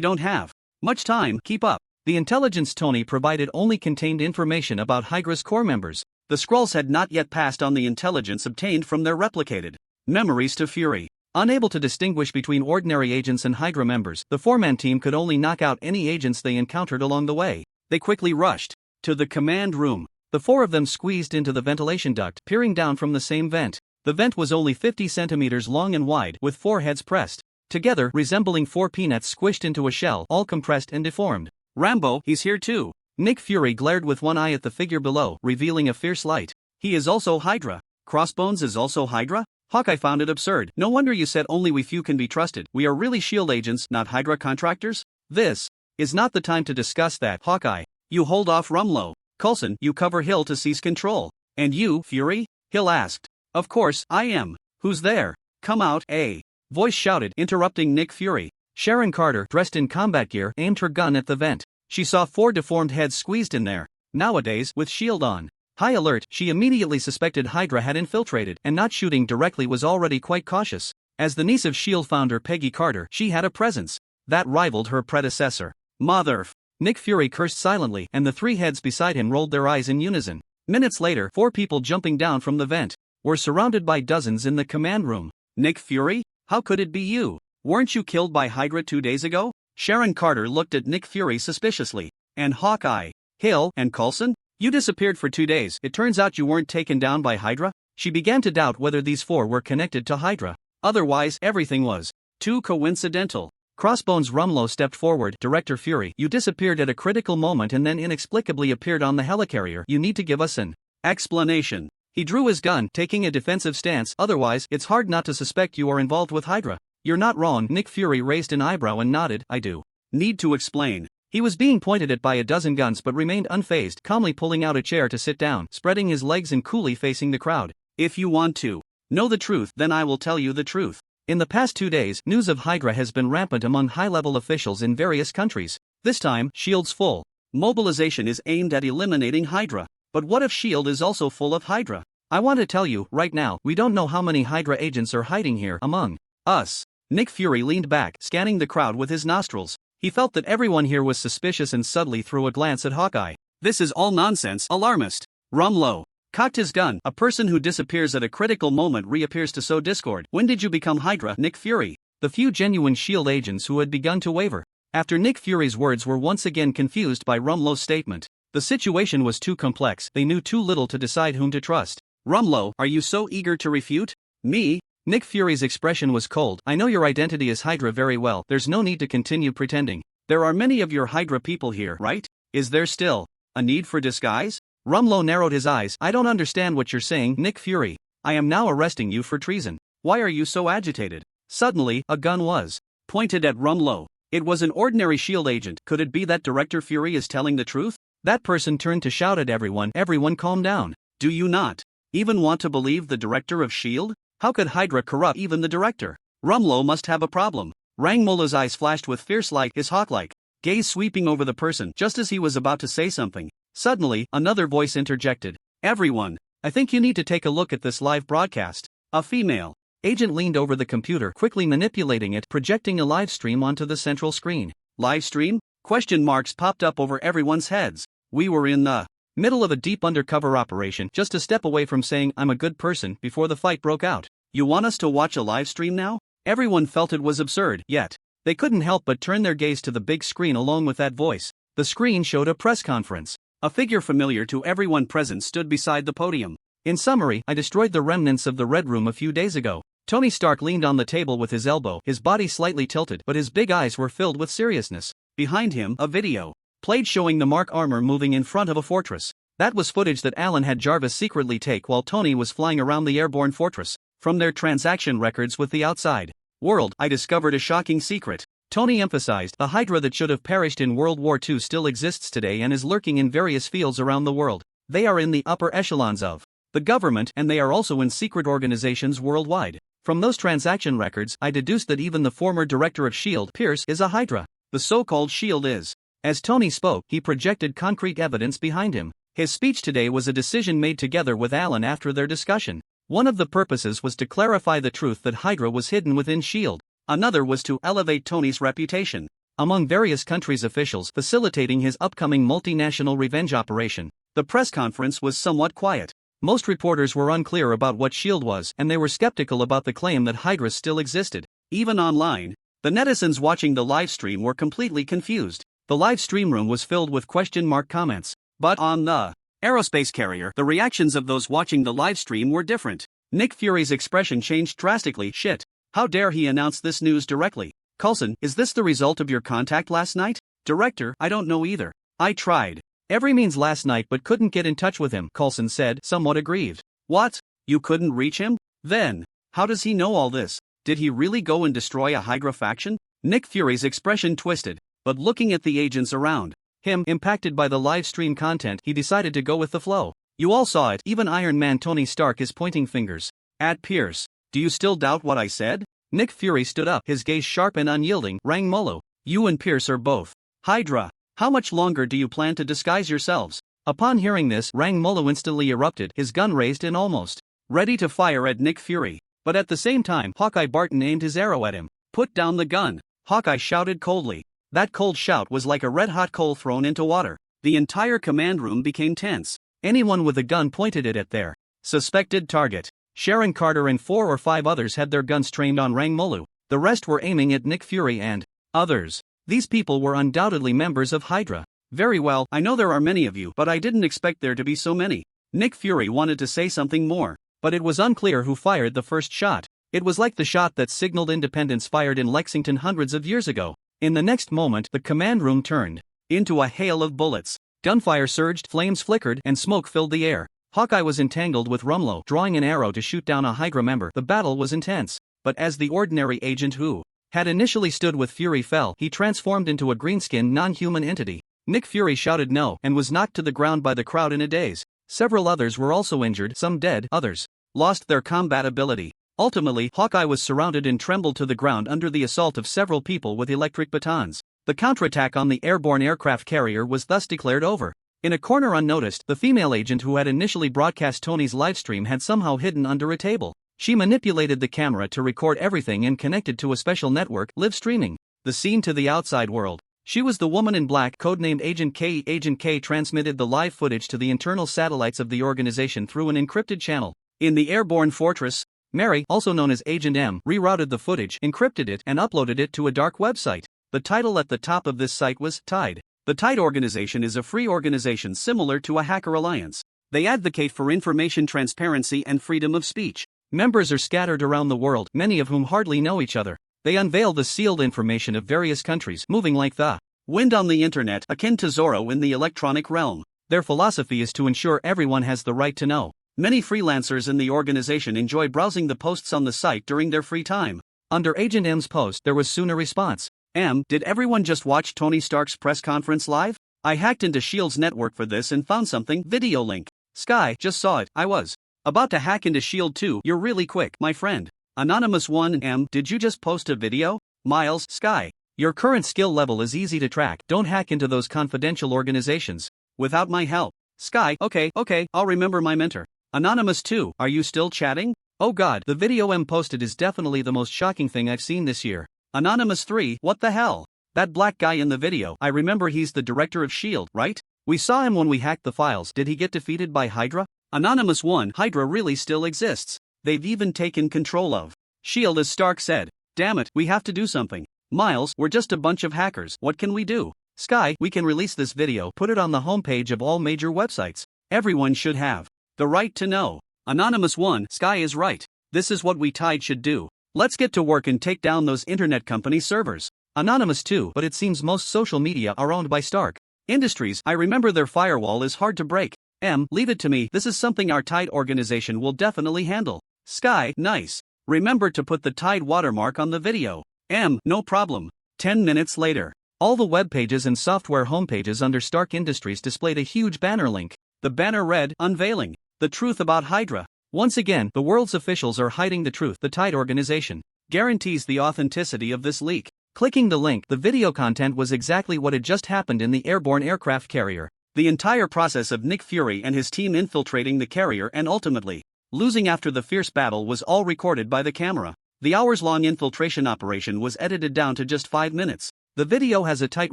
Speaker 1: don't have much time, keep up. The intelligence Tony provided only contained information about Hydra's core members. The Skrulls had not yet passed on the intelligence obtained from their replicated memories to Fury. Unable to distinguish between ordinary agents and Hydra members, the four-man team could only knock out any agents they encountered along the way. They quickly rushed to the command room. The four of them squeezed into the ventilation duct, peering down from the same vent. The vent was only 50 centimeters long and wide, with four heads pressed together, resembling four peanuts squished into a shell, all compressed and deformed. Rambo, he's here too. Nick Fury glared with one eye at the figure below, revealing a fierce light. He is also Hydra. Crossbones is also Hydra? Hawkeye found it absurd. No wonder you said only we few can be trusted. We are really S.H.I.E.L.D. agents, not Hydra contractors? This is not the time to discuss that. Hawkeye, you hold off Rumlow. Coulson, you cover Hill to seize control. And you, Fury? Hill asked. Of course, I am. Who's there? Come out, a voice shouted, interrupting Nick Fury. Sharon Carter, dressed in combat gear, aimed her gun at the vent. She saw four deformed heads squeezed in there. Nowadays, with S.H.I.E.L.D. on high alert, she immediately suspected Hydra had infiltrated, and not shooting directly was already quite cautious. As the niece of S.H.I.E.L.D. founder Peggy Carter, she had a presence that rivaled her predecessor. Mother. Nick Fury cursed silently, and the three heads beside him rolled their eyes in unison. Minutes later, four people jumping down from the vent were surrounded by dozens in the command room. Nick Fury? How could it be you? Weren't you killed by Hydra 2 days ago? Sharon Carter looked at Nick Fury suspiciously. And Hawkeye, Hill, and Coulson? You disappeared for 2 days. It turns out you weren't taken down by Hydra? She began to doubt whether these four were connected to Hydra. Otherwise, everything was too coincidental. Crossbones Rumlow stepped forward. Director Fury, you disappeared at a critical moment and then inexplicably appeared on the helicarrier. You need to give us an explanation. He drew his gun, taking a defensive stance. Otherwise, it's hard not to suspect you are involved with Hydra. You're not wrong. Nick Fury raised an eyebrow and nodded. I do need to explain. He was being pointed at by a dozen guns but remained unfazed, calmly pulling out a chair to sit down, spreading his legs and coolly facing the crowd. If you want to know the truth, then I will tell you the truth. In the past 2 days, news of Hydra has been rampant among high-level officials in various countries. This time, S.H.I.E.L.D.'s full mobilization is aimed at eliminating Hydra. But what if S.H.I.E.L.D. is also full of Hydra? I want to tell you, right now, we don't know how many Hydra agents are hiding here among us. Nick Fury leaned back, scanning the crowd with his nostrils. He felt that everyone here was suspicious and subtly threw a glance at Hawkeye. This is all nonsense, alarmist. Rumlow cocked his gun. A person who disappears at a critical moment reappears to sow discord. When did you become Hydra? Nick Fury. The few genuine S.H.I.E.L.D. agents who had begun to waver after Nick Fury's words were once again confused by Rumlow's statement. The situation was too complex, they knew too little to decide whom to trust. Rumlow, are you so eager to refute? Me? Nick Fury's expression was cold. I know your identity is Hydra very well, there's no need to continue pretending. There are many of your Hydra people here, right? Is there still a need for disguise? Rumlow narrowed his eyes. I don't understand what you're saying, Nick Fury. I am now arresting you for treason. Why are you so agitated? Suddenly, a gun was pointed at Rumlow. It was an ordinary S.H.I.E.L.D. agent. Could it be that Director Fury is telling the truth? That person turned to shout at everyone. Everyone calm down. Do you not even want to believe the director of S.H.I.E.L.D.? How could Hydra corrupt even the director? Rumlow must have a problem. Rang Mola's eyes flashed with fierce light, his hawk-like gaze sweeping over the person just as he was about to say something. Suddenly, another voice interjected. Everyone, I think you need to take a look at this live broadcast. A female agent leaned over the computer, quickly manipulating it, projecting a live stream onto the central screen. Live stream? Question marks popped up over everyone's heads. We were in the middle of a deep undercover operation, just a step away from saying I'm a good person before the fight broke out. You want us to watch a live stream now? Everyone felt it was absurd, yet they couldn't help but turn their gaze to the big screen along with that voice. The screen showed a press conference. A figure familiar to everyone present stood beside the podium. In summary, I destroyed the remnants of the Red Room a few days ago. Tony Stark leaned on the table with his elbow, his body slightly tilted, but his big eyes were filled with seriousness. Behind him, a video played showing the Mark armor moving in front of a fortress. That was footage that Alan had Jarvis secretly take while Tony was flying around the airborne fortress. From their transaction records with the outside world, I discovered a shocking secret. Tony emphasized, the Hydra that should have perished in World War II still exists today and is lurking in various fields around the world. They are in the upper echelons of the government, and they are also in secret organizations worldwide. From those transaction records, I deduced that even the former director of S.H.I.E.L.D., Pierce, is a Hydra. The so-called S.H.I.E.L.D. is. As Tony spoke, he projected concrete evidence behind him. His speech today was a decision made together with Alan after their discussion. One of the purposes was to clarify the truth that Hydra was hidden within S.H.I.E.L.D. Another was to elevate Tony's reputation among various countries' officials, facilitating his upcoming multinational revenge operation. The press conference was somewhat quiet. Most reporters were unclear about what S.H.I.E.L.D. was, and they were skeptical about the claim that Hydra still existed. Even online, the netizens watching the live stream were completely confused. The live stream room was filled with question mark comments. But on the aerospace carrier, the reactions of those watching the live stream were different. Nick Fury's expression changed drastically. Shit. How dare he announce this news directly? Coulson, is this the result of your contact last night? Director, I don't know either. I tried every means last night but couldn't get in touch with him, Coulson said, somewhat aggrieved. What? You couldn't reach him? Then, how does he know all this? Did he really go and destroy a Hydra faction? Nick Fury's expression twisted, but looking at the agents around him, impacted by the live stream content, he decided to go with the flow. You all saw it, even Iron Man Tony Stark is pointing fingers at Pierce. Do you still doubt what I said? Nick Fury stood up, his gaze sharp and unyielding. Rang Molo, you and Pierce are both Hydra. How much longer do you plan to disguise yourselves? Upon hearing this, Rang Molo instantly erupted, his gun raised and almost ready to fire at Nick Fury. But at the same time, Hawkeye Barton aimed his arrow at him. Put down the gun, Hawkeye shouted coldly. That cold shout was like a red-hot coal thrown into water. The entire command room became tense. Anyone with a gun pointed it at their suspected target. Sharon Carter and 4 or 5 others had their guns trained on Rang Molu. The rest were aiming at Nick Fury and others. These people were undoubtedly members of Hydra. Very well, I know there are many of you, but I didn't expect there to be so many. Nick Fury wanted to say something more, but it was unclear who fired the first shot. It was like the shot that signaled independence fired in Lexington hundreds of years ago. In the next moment, the command room turned into a hail of bullets. Gunfire surged, flames flickered, and smoke filled the air. Hawkeye was entangled with Rumlow, drawing an arrow to shoot down a Hydra member. The battle was intense, but as the ordinary agent who had initially stood with Fury fell, he transformed into a green-skinned non-human entity. Nick Fury shouted no, and was knocked to the ground by the crowd in a daze. Several others were also injured, some dead, others lost their combat ability. Ultimately, Hawkeye was surrounded and trembled to the ground under the assault of several people with electric batons. The counterattack on the airborne aircraft carrier was thus declared over. In a corner unnoticed, the female agent who had initially broadcast Tony's livestream had somehow hidden under a table. She manipulated the camera to record everything and connected to a special network, live streaming the scene to the outside world. She was the woman in black, codenamed Agent K. Agent K transmitted the live footage to the internal satellites of the organization through an encrypted channel. In the airborne fortress, Mary, also known as Agent M, rerouted the footage, encrypted it, and uploaded it to a dark website. The title at the top of this site was Tide. The Tide organization is a free organization similar to a hacker alliance. They advocate for information transparency and freedom of speech. Members are scattered around the world, many of whom hardly know each other. They unveil the sealed information of various countries, moving like the wind on the internet, akin to Zorro in the electronic realm. Their philosophy is to ensure everyone has the right to know. Many freelancers in the organization enjoy browsing the posts on the site during their free time. Under Agent M's post, there was soon a response. M, did everyone just watch Tony Stark's press conference live? I hacked into S.H.I.E.L.D.'s network for this and found something, video link. Sky, just saw it, I was about to hack into S.H.I.E.L.D. too, you're really quick, my friend. Anonymous 1, M, did you just post a video? Miles, Sky. Your current skill level is easy to track, don't hack into those confidential organizations without my help. Sky, okay, I'll remember my mentor. Anonymous 2, are you still chatting? Oh god, the video M posted is definitely the most shocking thing I've seen this year. Anonymous 3, what the hell? That black guy in the video, I remember he's the director of S.H.I.E.L.D., right? We saw him when we hacked the files, did he get defeated by Hydra? Anonymous 1, Hydra really still exists. They've even taken control of S.H.I.E.L.D. as Stark said. Damn it, we have to do something. Miles, we're just a bunch of hackers, what can we do? Sky, we can release this video, put it on the homepage of all major websites. Everyone should have the right to know. Anonymous 1, Sky is right. This is what we Tide should do. Let's get to work and take down those internet company servers. Anonymous 2, but it seems most social media are owned by Stark Industries. I remember their firewall is hard to break. M, leave it to me, this is something our Tide organization will definitely handle. Sky, nice. Remember to put the Tide watermark on the video. M, no problem. 10 minutes later. All the web pages and software homepages under Stark Industries displayed a huge banner link. The banner read, Unveiling the truth about Hydra. Once again, the world's officials are hiding the truth. The Tide organization guarantees the authenticity of this leak. Clicking the link, the video content was exactly what had just happened in the airborne aircraft carrier. The entire process of Nick Fury and his team infiltrating the carrier and ultimately losing after the fierce battle was all recorded by the camera. The hours-long infiltration operation was edited down to just 5 minutes. The video has a tight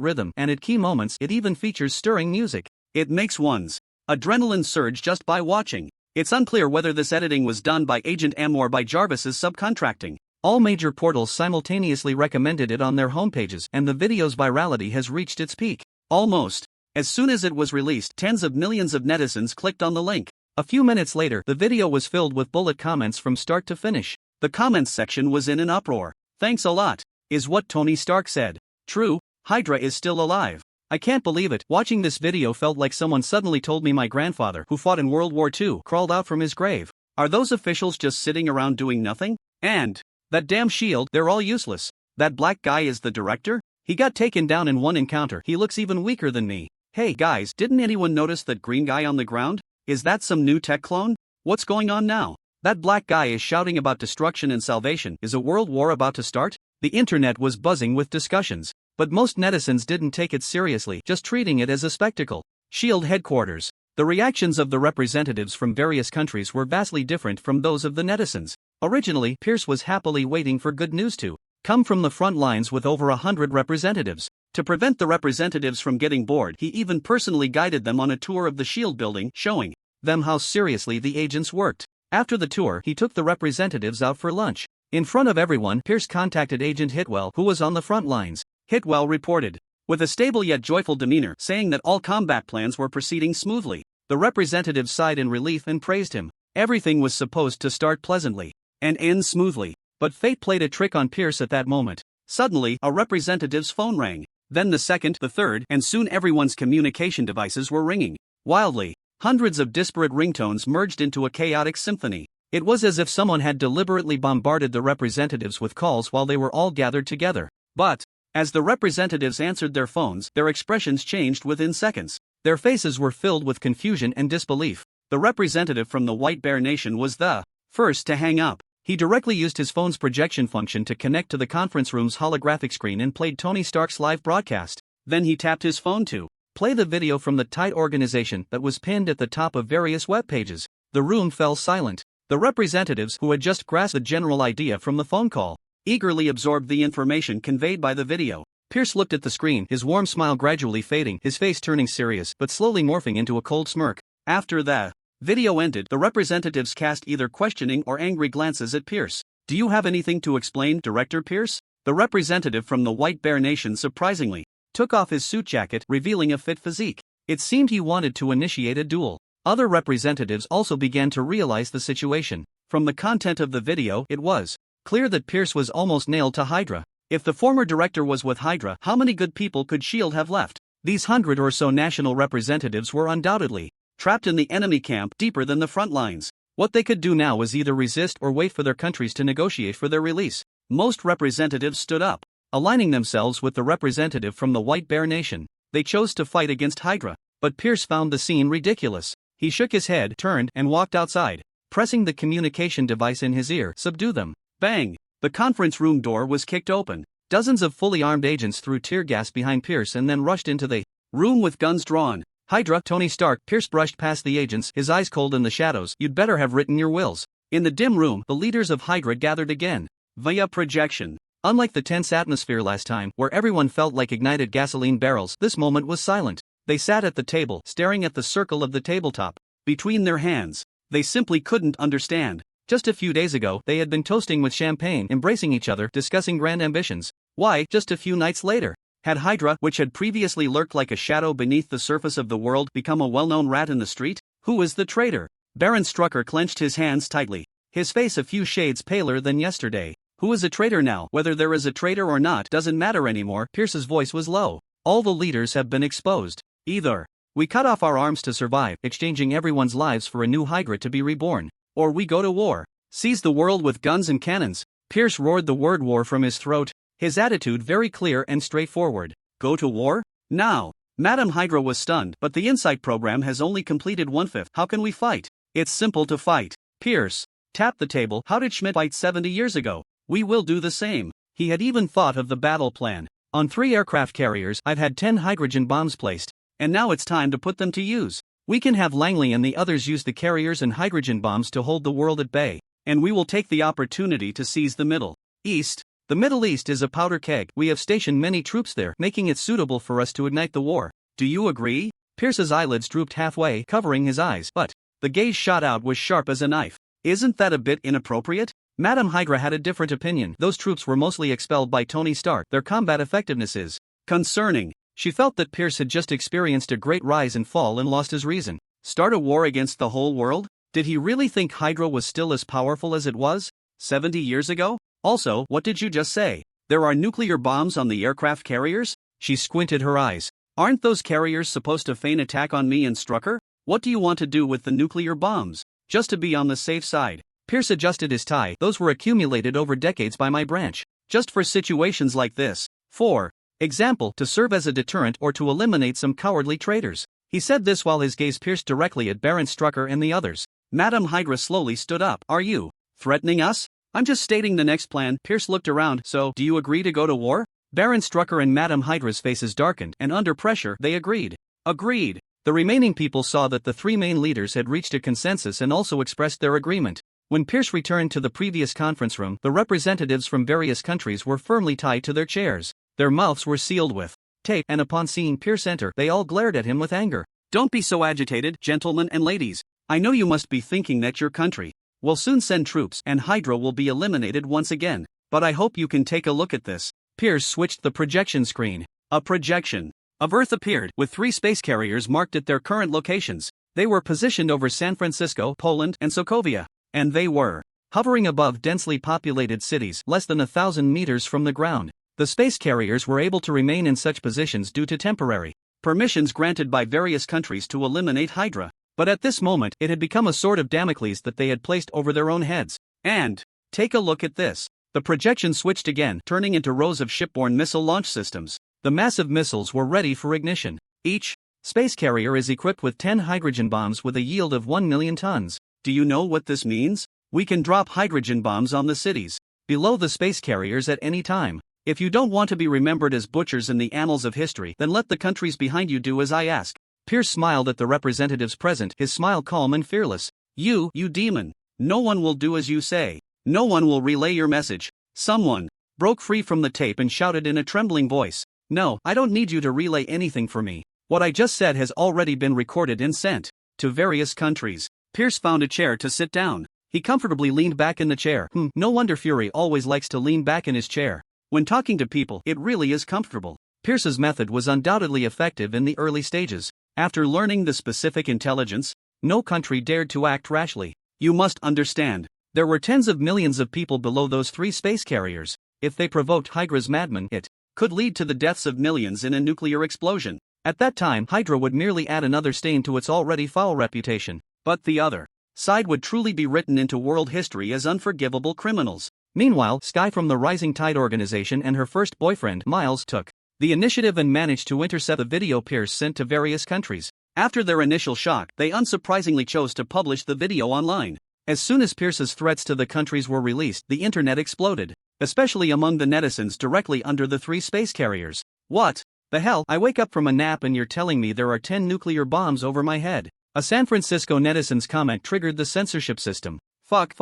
Speaker 1: rhythm and at key moments it even features stirring music. It makes one's adrenaline surge just by watching. It's unclear whether this editing was done by Agent M or by Jarvis's subcontracting. All major portals simultaneously recommended it on their homepages and the video's virality has reached its peak. Almost. As soon as it was released, tens of millions of netizens clicked on the link. A few minutes later, the video was filled with bullet comments from start to finish. The comments section was in an uproar. Thanks a lot, is what Tony Stark said. True, Hydra is still alive. I can't believe it. Watching this video felt like someone suddenly told me my grandfather, who fought in World War II, crawled out from his grave. Are those officials just sitting around doing nothing? And that damn S.H.I.E.L.D., they're all useless. That black guy is the director? He got taken down in one encounter. He looks even weaker than me. Hey guys, didn't anyone notice that green guy on the ground? Is that some new tech clone? What's going on now? That black guy is shouting about destruction and salvation. Is a world war about to start? The internet was buzzing with discussions. But most netizens didn't take it seriously, just treating it as a spectacle. S.H.I.E.L.D. headquarters. The reactions of the representatives from various countries were vastly different from those of the netizens. Originally, Pierce was happily waiting for good news to come from the front lines with over 100 representatives. To prevent the representatives from getting bored, he even personally guided them on a tour of the S.H.I.E.L.D. building, showing them how seriously the agents worked. After the tour, he took the representatives out for lunch. In front of everyone, Pierce contacted Agent Hitwell, who was on the front lines. Hitwell reported, with a stable yet joyful demeanor, saying that all combat plans were proceeding smoothly. The representatives sighed in relief and praised him. Everything was supposed to start pleasantly and end smoothly. But fate played a trick on Pierce at that moment. Suddenly, a representative's phone rang. Then the second, the third, and soon everyone's communication devices were ringing. Wildly, hundreds of disparate ringtones merged into a chaotic symphony. It was as if someone had deliberately bombarded the representatives with calls while they were all gathered together. But as the representatives answered their phones, their expressions changed within seconds. Their faces were filled with confusion and disbelief. The representative from the White Bear Nation was the first to hang up. He directly used his phone's projection function to connect to the conference room's holographic screen and played Tony Stark's live broadcast. Then he tapped his phone to play the video from the Tide organization that was pinned at the top of various web pages. The room fell silent. The representatives, who had just grasped the general idea from the phone call, eagerly absorbed the information conveyed by the video. Pierce looked at the screen, his warm smile gradually fading, his face turning serious but slowly morphing into a cold smirk. After the video ended, the representatives cast either questioning or angry glances at Pierce. Do you have anything to explain, Director Pierce? The representative from the White Bear Nation surprisingly took off his suit jacket, revealing a fit physique. It seemed he wanted to initiate a duel. Other representatives also began to realize the situation. From the content of the video, it was clear that Pierce was almost nailed to Hydra. If the former director was with Hydra, how many good people could S.H.I.E.L.D. have left? These 100 or so national representatives were undoubtedly trapped in the enemy camp deeper than the front lines. What they could do now was either resist or wait for their countries to negotiate for their release. Most representatives stood up, aligning themselves with the representative from the White Bear Nation. They chose to fight against Hydra, but Pierce found the scene ridiculous. He shook his head, turned, and walked outside, pressing the communication device in his ear. Subdue them. Bang! The conference room door was kicked open. Dozens of fully armed agents threw tear gas behind Pierce and then rushed into the room with guns drawn. Hydra, Tony Stark. Pierce brushed past the agents, his eyes cold in the shadows. You'd better have written your wills. In the dim room, the leaders of Hydra gathered again. Via projection. Unlike the tense atmosphere last time, where everyone felt like ignited gasoline barrels, this moment was silent. They sat at the table, staring at the circle of the tabletop. Between their hands, they simply couldn't understand. Just a few days ago, they had been toasting with champagne, embracing each other, discussing grand ambitions. Why, just a few nights later, had Hydra, which had previously lurked like a shadow beneath the surface of the world, become a well-known rat in the street? Who is the traitor? Baron Strucker clenched his hands tightly, his face a few shades paler than yesterday. Who is a traitor now? Whether there is a traitor or not doesn't matter anymore. Pierce's voice was low. All the leaders have been exposed. Either we cut off our arms to survive, exchanging everyone's lives for a new Hydra to be reborn, or we go to war. Seize the world with guns and cannons. Pierce roared the word war from his throat, his attitude very clear and straightforward. Go to war? Now. Madam Hydra was stunned, but the Insight program has only completed 1/5. How can we fight? It's simple to fight. Pierce tapped the table. How did Schmidt fight 70 years ago? We will do the same. He had even thought of the battle plan. On 3 aircraft carriers, I've had 10 hydrogen bombs placed, and now it's time to put them to use. We can have Langley and the others use the carriers and hydrogen bombs to hold the world at bay, and we will take the opportunity to seize the Middle East. The Middle East is a powder keg. We have stationed many troops there, making it suitable for us to ignite the war. Do you agree? Pierce's eyelids drooped halfway, covering his eyes, but the gaze shot out was sharp as a knife. Isn't that a bit inappropriate? Madam Hydra had a different opinion. Those troops were mostly expelled by Tony Stark. Their combat effectiveness is concerning. She felt that Pierce had just experienced a great rise and fall and lost his reason. Start a war against the whole world? Did he really think Hydra was still as powerful as it was 70 years ago? Also, what did you just say? There are nuclear bombs on the aircraft carriers? She squinted her eyes. Aren't those carriers supposed to feign attack on me and Strucker? What do you want to do with the nuclear bombs? Just to be on the safe side. Pierce adjusted his tie. Those were accumulated over decades by my branch. Just for situations like this. For example, to serve as a deterrent or to eliminate some cowardly traitors. He said this while his gaze pierced directly at Baron Strucker and the others. Madam Hydra slowly stood up. Are you threatening us? I'm just stating the next plan. Pierce looked around. So, do you agree to go to war? Baron Strucker and Madam Hydra's faces darkened, and under pressure, they agreed. Agreed. The remaining people saw that the 3 main leaders had reached a consensus and also expressed their agreement. When Pierce returned to the previous conference room, the representatives from various countries were firmly tied to their chairs. Their mouths were sealed with tape, and upon seeing Pierce enter, they all glared at him with anger. Don't be so agitated, gentlemen and ladies. I know you must be thinking that your country will soon send troops and Hydra will be eliminated once again. But I hope you can take a look at this. Pierce switched the projection screen. A projection of Earth appeared, with 3 space carriers marked at their current locations. They were positioned over San Francisco, Poland, and Sokovia. And they were hovering above densely populated cities, less than 1,000 meters from the ground. The space carriers were able to remain in such positions due to temporary permissions granted by various countries to eliminate Hydra. But at this moment, it had become a sword of Damocles that they had placed over their own heads. And take a look at this. The projection switched again, turning into rows of shipborne missile launch systems. The massive missiles were ready for ignition. Each space carrier is equipped with 10 hydrogen bombs with a yield of 1 million tons. Do you know what this means? We can drop hydrogen bombs on the cities below the space carriers at any time. If you don't want to be remembered as butchers in the annals of history, then let the countries behind you do as I ask. Pierce smiled at the representatives present, his smile calm and fearless. You demon. No one will do as you say. No one will relay your message. Someone broke free from the tape and shouted in a trembling voice. No, I don't need you to relay anything for me. What I just said has already been recorded and sent to various countries. Pierce found a chair to sit down. He comfortably leaned back in the chair. No wonder Fury always likes to lean back in his chair. When talking to people, it really is comfortable. Pierce's method was undoubtedly effective in the early stages. After learning the specific intelligence, no country dared to act rashly. You must understand, there were tens of millions of people below those 3 space carriers. If they provoked Hydra's madmen, it could lead to the deaths of millions in a nuclear explosion. At that time, Hydra would merely add another stain to its already foul reputation. But the other side would truly be written into world history as unforgivable criminals. Meanwhile, Sky from the Rising Tide organization and her first boyfriend, Miles, took the initiative and managed to intercept the video Pierce sent to various countries. After their initial shock, they unsurprisingly chose to publish the video online. As soon as Pierce's threats to the countries were released, the internet exploded, especially among the netizens directly under the 3 space carriers. What the hell? I wake up from a nap and you're telling me there are 10 nuclear bombs over my head. A San Francisco netizen's comment triggered the censorship system. Fuck.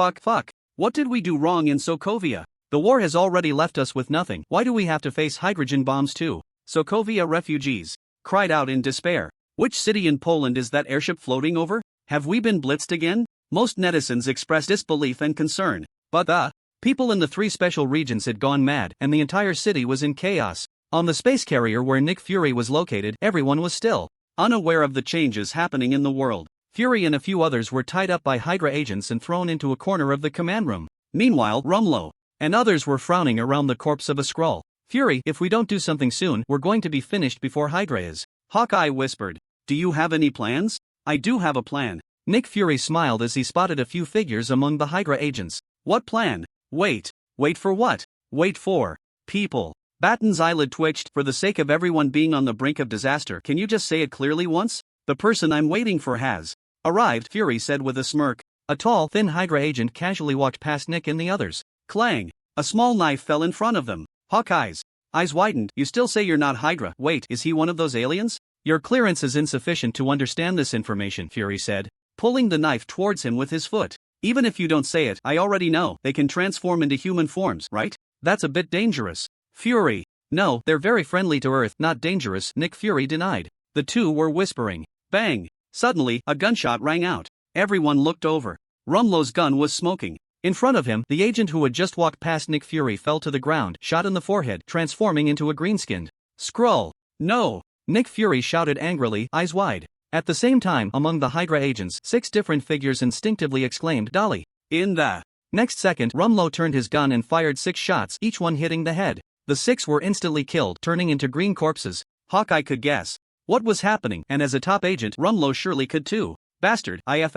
Speaker 1: What did we do wrong in Sokovia? The war has already left us with nothing. Why do we have to face hydrogen bombs too? Sokovia refugees cried out in despair. Which city in Poland is that airship floating over? Have we been blitzed again? Most netizens expressed disbelief and concern. But the people in the 3 special regions had gone mad, and the entire city was in chaos. On the space carrier where Nick Fury was located, everyone was still unaware of the changes happening in the world. Fury and a few others were tied up by Hydra agents and thrown into a corner of the command room. Meanwhile, Rumlow and others were frowning around the corpse of a Skrull. Fury, if we don't do something soon, we're going to be finished before Hydra is. Hawkeye whispered. Do you have any plans? I do have a plan. Nick Fury smiled as he spotted a few figures among the Hydra agents. What plan? Wait for what? Wait for people. Batten's eyelid twitched. For the sake of everyone being on the brink of disaster, can you just say it clearly once? The person I'm waiting for has arrived, Fury said with a smirk. A tall, thin Hydra agent casually walked past Nick and the others. Clang! A small knife fell in front of them. Hawkeye's eyes widened. You still say you're not Hydra? Wait, is he one of those aliens? Your clearance is insufficient to understand this information, Fury said, pulling the knife towards him with his foot. Even if you don't say it, I already know. They can transform into human forms, right? That's a bit dangerous. Fury. No, they're very friendly to Earth, not dangerous, Nick Fury denied. The two were whispering. Bang! Suddenly, a gunshot rang out. Everyone looked over. Rumlow's gun was smoking. In front of him, the agent who had just walked past Nick Fury fell to the ground, shot in the forehead, transforming into a green-skinned Skrull. No! Nick Fury shouted angrily, eyes wide. At the same time, among the Hydra agents, 6 different figures instinctively exclaimed, Dolly. In the next second, Rumlow turned his gun and fired 6 shots, each one hitting the head. The 6 were instantly killed, turning into green corpses. Hawkeye could guess what was happening, and as a top agent, Rumlow surely could too. Bastard, you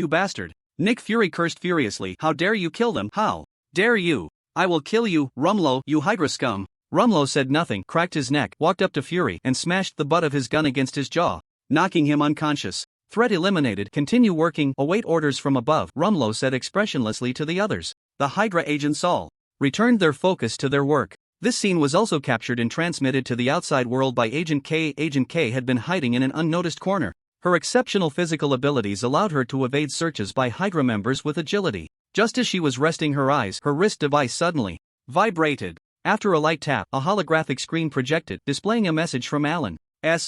Speaker 1: bastard. Nick Fury cursed furiously. How dare you kill them? How dare you? I will kill you, Rumlow, you Hydra scum. Rumlow said nothing, cracked his neck, walked up to Fury, and smashed the butt of his gun against his jaw, knocking him unconscious. Threat eliminated. Continue working. Await orders from above, Rumlow said expressionlessly to the others. The Hydra agents all returned their focus to their work. This scene was also captured and transmitted to the outside world by Agent K. Agent K had been hiding in an unnoticed corner. Her exceptional physical abilities allowed her to evade searches by Hydra members with agility. Just as she was resting her eyes, her wrist device suddenly vibrated. After a light tap, a holographic screen projected, displaying a message from Alan.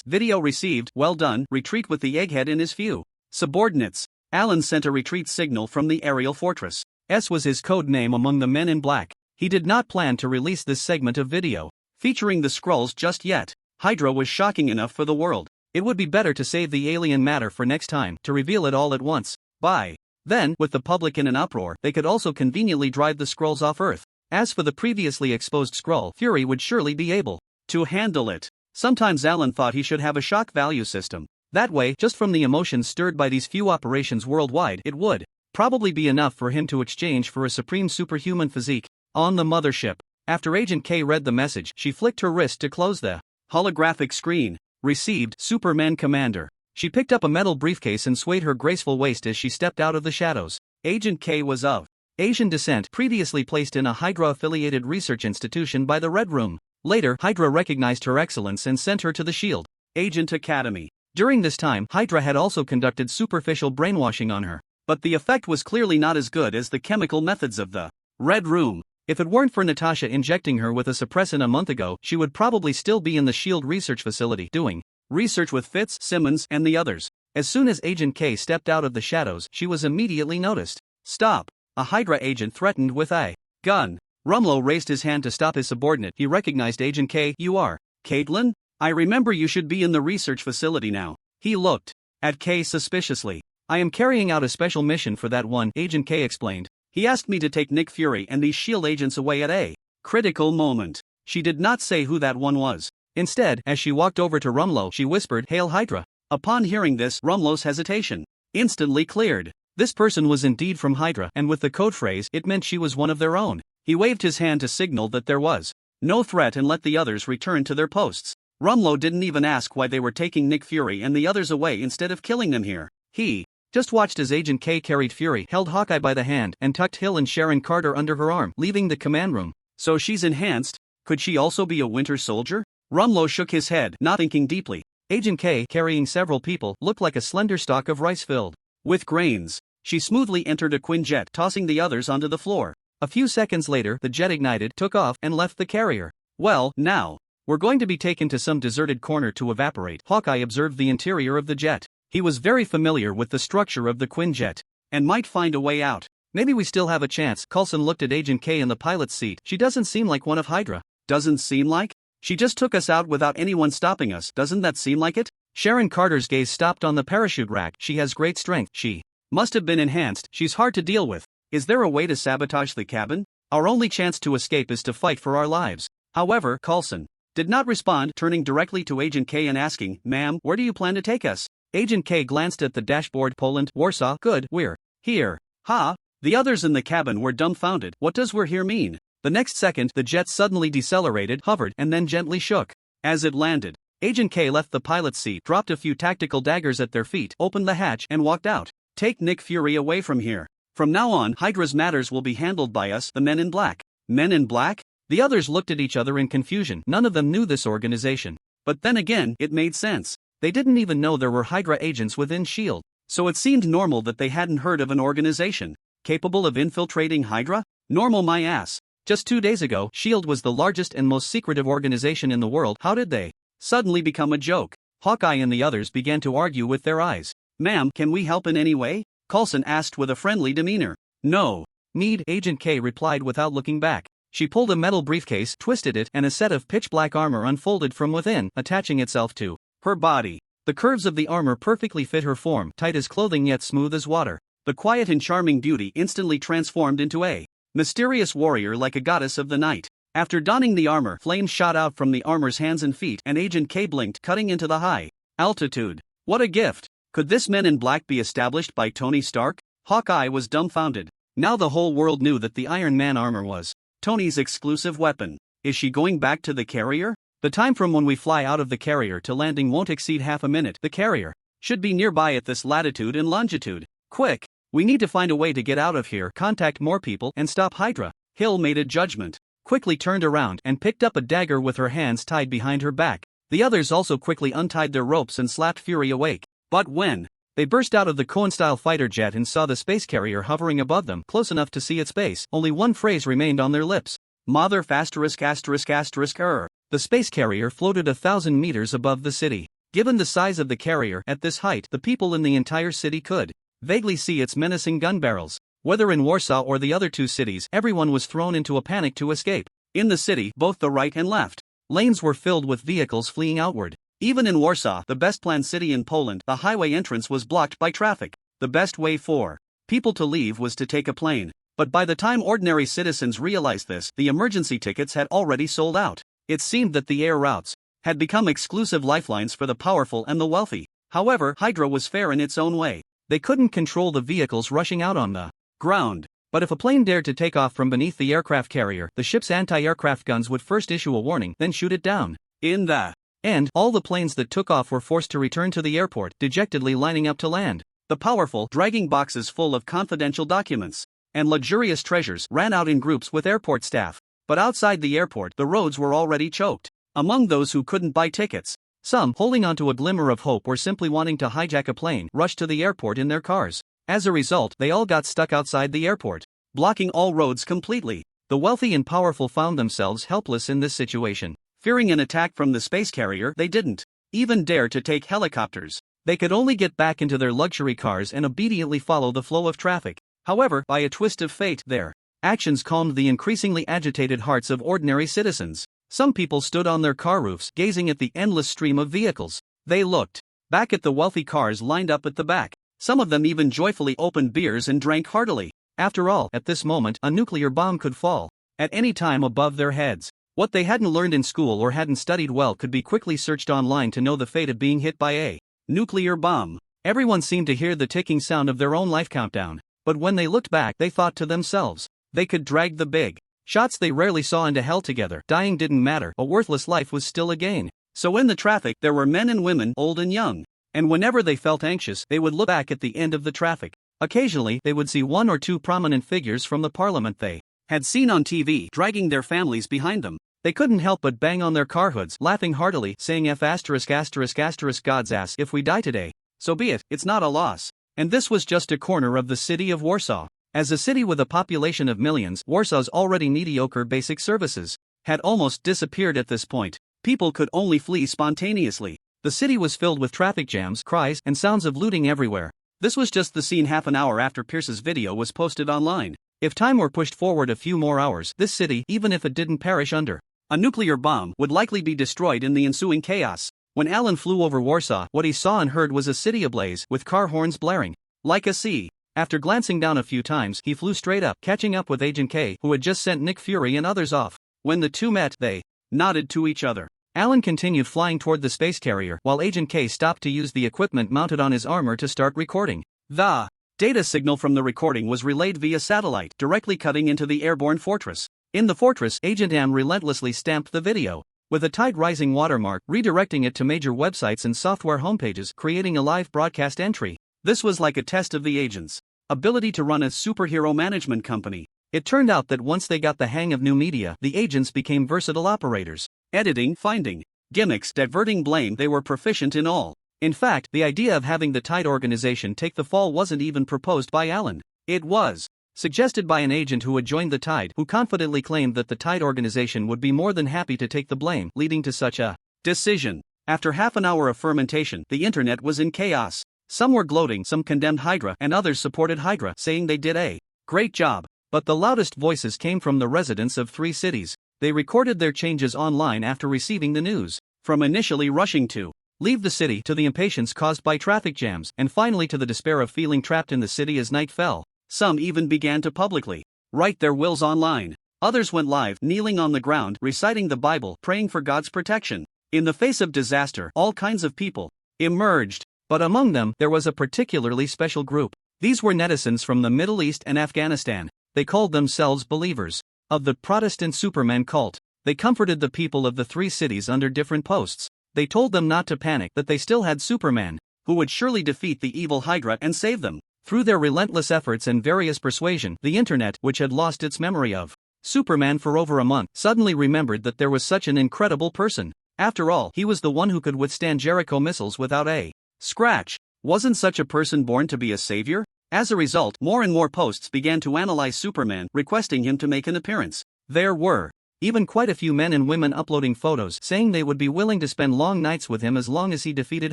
Speaker 1: Video received, well done, retreat with the egghead in his few subordinates. Alan sent a retreat signal from the aerial fortress. Was his code name among the men in black. He did not plan to release this segment of video featuring the Skrulls just yet. Hydra was shocking enough for the world. It would be better to save the alien matter for next time, to reveal it all at once. By then, with the public in an uproar, they could also conveniently drive the Skrulls off Earth. As for the previously exposed Skrull, Fury would surely be able to handle it. Sometimes Alan thought he should have a shock value system. That way, just from the emotions stirred by these few operations worldwide, it would probably be enough for him to exchange for a supreme superhuman physique. On the mothership, after Agent K read the message, she flicked her wrist to close the holographic screen. Received, Superman Commander. She picked up a metal briefcase and swayed her graceful waist as she stepped out of the shadows. Agent K was of Asian descent, previously placed in a Hydra-affiliated research institution by the Red Room. Later, Hydra recognized her excellence and sent her to the SHIELD Agent Academy. During this time, Hydra had also conducted superficial brainwashing on her. But the effect was clearly not as good as the chemical methods of the Red Room. If it weren't for Natasha injecting her with a suppressant a month ago, she would probably still be in the SHIELD research facility doing research with Fitz, Simmons, and the others. As soon as Agent K stepped out of the shadows, she was immediately noticed. Stop! A Hydra agent threatened with a gun. Rumlow raised his hand to stop his subordinate. He recognized Agent K. You are Caitlin? I remember you should be in the research facility now. He looked at K suspiciously. I am carrying out a special mission for that one, Agent K explained. He asked me to take Nick Fury and these SHIELD agents away at a critical moment. She did not say who that one was. Instead, as she walked over to Rumlow, she whispered, Hail Hydra. Upon hearing this, Rumlow's hesitation instantly cleared. This person was indeed from Hydra, and with the code phrase, it meant she was one of their own. He waved his hand to signal that there was no threat and let the others return to their posts. Rumlow didn't even ask why they were taking Nick Fury and the others away instead of killing them here. He just watched as Agent K carried Fury, held Hawkeye by the hand, and tucked Hill and Sharon Carter under her arm, leaving the command room. So she's enhanced? Could she also be a Winter Soldier? Rumlow shook his head, not thinking deeply. Agent K, carrying several people, looked like a slender stalk of rice filled with grains. She smoothly entered a Quinjet, tossing the others onto the floor. A few seconds later, the jet ignited, took off, and left the carrier. Well, now, we're going to be taken to some deserted corner to evaporate. Hawkeye observed the interior of the jet. He was very familiar with the structure of the Quinjet and might find a way out. Maybe we still have a chance. Coulson looked at Agent K in the pilot's seat. She doesn't seem like one of Hydra. Doesn't seem like? She just took us out without anyone stopping us. Doesn't that seem like it? Sharon Carter's gaze stopped on the parachute rack. She has great strength. She must have been enhanced. She's hard to deal with. Is there a way to sabotage the cabin? Our only chance to escape is to fight for our lives. However, Coulson did not respond, turning directly to Agent K and asking, Ma'am, where do you plan to take us? Agent K glanced at the dashboard. Poland, Warsaw. Good, we're here. Ha! The others in the cabin were dumbfounded. What does we're here mean? The next second, the jet suddenly decelerated, hovered, and then gently shook. As it landed, Agent K left the pilot's seat, dropped a few tactical daggers at their feet, opened the hatch, and walked out. Take Nick Fury away from here. From now on, Hydra's matters will be handled by us, the Men in Black. Men in Black? The others looked at each other in confusion. None of them knew this organization. But then again, it made sense. They didn't even know there were Hydra agents within SHIELD. So it seemed normal that they hadn't heard of an organization capable of infiltrating Hydra? Normal my ass. Just 2 days ago, SHIELD was the largest and most secretive organization in the world. How did they suddenly become a joke? Hawkeye and the others began to argue with their eyes. Ma'am, can we help in any way? Coulson asked with a friendly demeanor. No need, Agent K replied without looking back. She pulled a metal briefcase, twisted it, and a set of pitch-black armor unfolded from within, attaching itself to her body. The curves of the armor perfectly fit her form, tight as clothing yet smooth as water. The quiet and charming beauty instantly transformed into a mysterious warrior like a goddess of the night. After donning the armor, flames shot out from the armor's hands and feet, and Agent K blinked, cutting into the high altitude. What a gift! Could this Men in Black be established by Tony Stark? Hawkeye was dumbfounded. Now the whole world knew that the Iron Man armor was Tony's exclusive weapon. Is she going back to the carrier? The time from when we fly out of the carrier to landing won't exceed half a minute. The carrier should be nearby at this latitude and longitude. Quick! We need to find a way to get out of here, contact more people, and stop Hydra. Hill made a judgment, quickly turned around, and picked up a dagger with her hands tied behind her back. The others also quickly untied their ropes and slapped Fury awake. But when they burst out of the Cohen-style fighter jet and saw the space carrier hovering above them, close enough to see its base, only one phrase remained on their lips. Mother asterisk asterisk asterisk error. The space carrier floated 1,000 meters above the city. Given the size of the carrier, at this height, the people in the entire city could vaguely see its menacing gun barrels. Whether in Warsaw or the other two cities, everyone was thrown into a panic to escape. In the city, both the right and left lanes were filled with vehicles fleeing outward. Even in Warsaw, the best-planned city in Poland, the highway entrance was blocked by traffic. The best way for people to leave was to take a plane. But by the time ordinary citizens realized this, the emergency tickets had already sold out. It seemed that the air routes had become exclusive lifelines for the powerful and the wealthy. However, Hydra was fair in its own way. They couldn't control the vehicles rushing out on the ground. But if a plane dared to take off from beneath the aircraft carrier, the ship's anti-aircraft guns would first issue a warning, then shoot it down. In the end, all the planes that took off were forced to return to the airport, dejectedly lining up to land. The powerful, dragging boxes full of confidential documents and luxurious treasures, ran out in groups with airport staff. But outside the airport, the roads were already choked. Among those who couldn't buy tickets, some, holding onto a glimmer of hope or simply wanting to hijack a plane, rushed to the airport in their cars. As a result, they all got stuck outside the airport, blocking all roads completely. The wealthy and powerful found themselves helpless in this situation. Fearing an attack from the space carrier, they didn't even dare to take helicopters. They could only get back into their luxury cars and obediently follow the flow of traffic. However, by a twist of fate, their actions calmed the increasingly agitated hearts of ordinary citizens. Some people stood on their car roofs, gazing at the endless stream of vehicles. They looked back at the wealthy cars lined up at the back. Some of them even joyfully opened beers and drank heartily. After all, at this moment, a nuclear bomb could fall at any time above their heads. What they hadn't learned in school or hadn't studied well could be quickly searched online to know the fate of being hit by a nuclear bomb. Everyone seemed to hear the ticking sound of their own life countdown. But when they looked back, they thought to themselves, they could drag the big shots they rarely saw into hell together. Dying didn't matter, a worthless life was still a gain. So in the traffic, there were men and women, old and young. And whenever they felt anxious, they would look back at the end of the traffic. Occasionally, they would see one or two prominent figures from the parliament they had seen on TV, dragging their families behind them. They couldn't help but bang on their car hoods, laughing heartily, saying F*** God's ass, if we die today, so be it, it's not a loss. And this was just a corner of the city of Warsaw. As a city with a population of millions, Warsaw's already mediocre basic services had almost disappeared at this point. People could only flee spontaneously. The city was filled with traffic jams, cries, and sounds of looting everywhere. This was just the scene half an hour after Pierce's video was posted online. If time were pushed forward a few more hours, this city, even if it didn't perish under a nuclear bomb, would likely be destroyed in the ensuing chaos. When Alan flew over Warsaw, what he saw and heard was a city ablaze, with car horns blaring like a sea. After glancing down a few times, he flew straight up, catching up with Agent K, who had just sent Nick Fury and others off. When the two met, they nodded to each other. Alan continued flying toward the space carrier, while Agent K stopped to use the equipment mounted on his armor to start recording. The data signal from the recording was relayed via satellite, directly cutting into the airborne fortress. In the fortress, Agent M relentlessly stamped the video with a tide-rising watermark, redirecting it to major websites and software homepages, creating a live broadcast entry. This was like a test of the agent's ability to run a superhero management company. It turned out that once they got the hang of new media, the agents became versatile operators. Editing, finding gimmicks, diverting blame, they were proficient in all. In fact, the idea of having the Tide organization take the fall wasn't even proposed by Alan. It was suggested by an agent who had joined the Tide, who confidently claimed that the Tide organization would be more than happy to take the blame, leading to such a decision. After half an hour of fermentation, the internet was in chaos. Some were gloating, some condemned Hydra, and others supported Hydra, saying they did a great job. But the loudest voices came from the residents of 3 cities. They recorded their changes online after receiving the news. From initially rushing to leave the city, to the impatience caused by traffic jams, and finally to the despair of feeling trapped in the city as night fell. Some even began to publicly write their wills online. Others went live, kneeling on the ground, reciting the Bible, praying for God's protection. In the face of disaster, all kinds of people emerged. But among them, there was a particularly special group. These were netizens from the Middle East and Afghanistan. They called themselves believers of the Protestant Superman cult. They comforted the people of the 3 cities under different posts. They told them not to panic, that they still had Superman, who would surely defeat the evil Hydra and save them. Through their relentless efforts and various persuasion, the internet, which had lost its memory of Superman for over a month, suddenly remembered that there was such an incredible person. After all, he was the one who could withstand Jericho missiles without a scratch. Wasn't such a person born to be a savior? As a result, more and more posts began to analyze Superman, requesting him to make an appearance. There were even quite a few men and women uploading photos, saying they would be willing to spend long nights with him as long as he defeated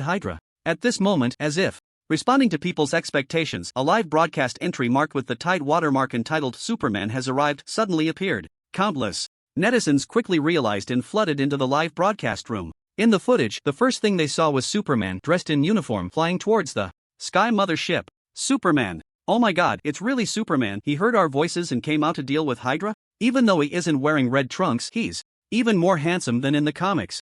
Speaker 1: Hydra. At this moment, as if responding to people's expectations, a live broadcast entry marked with the Tide watermark entitled "Superman has arrived" suddenly appeared. Countless netizens quickly realized and flooded into the live broadcast room. In the footage, the first thing they saw was Superman, dressed in uniform, flying towards the Sky Mother ship. Superman. Oh my god, it's really Superman. He heard our voices and came out to deal with Hydra? Even though he isn't wearing red trunks, he's even more handsome than in the comics.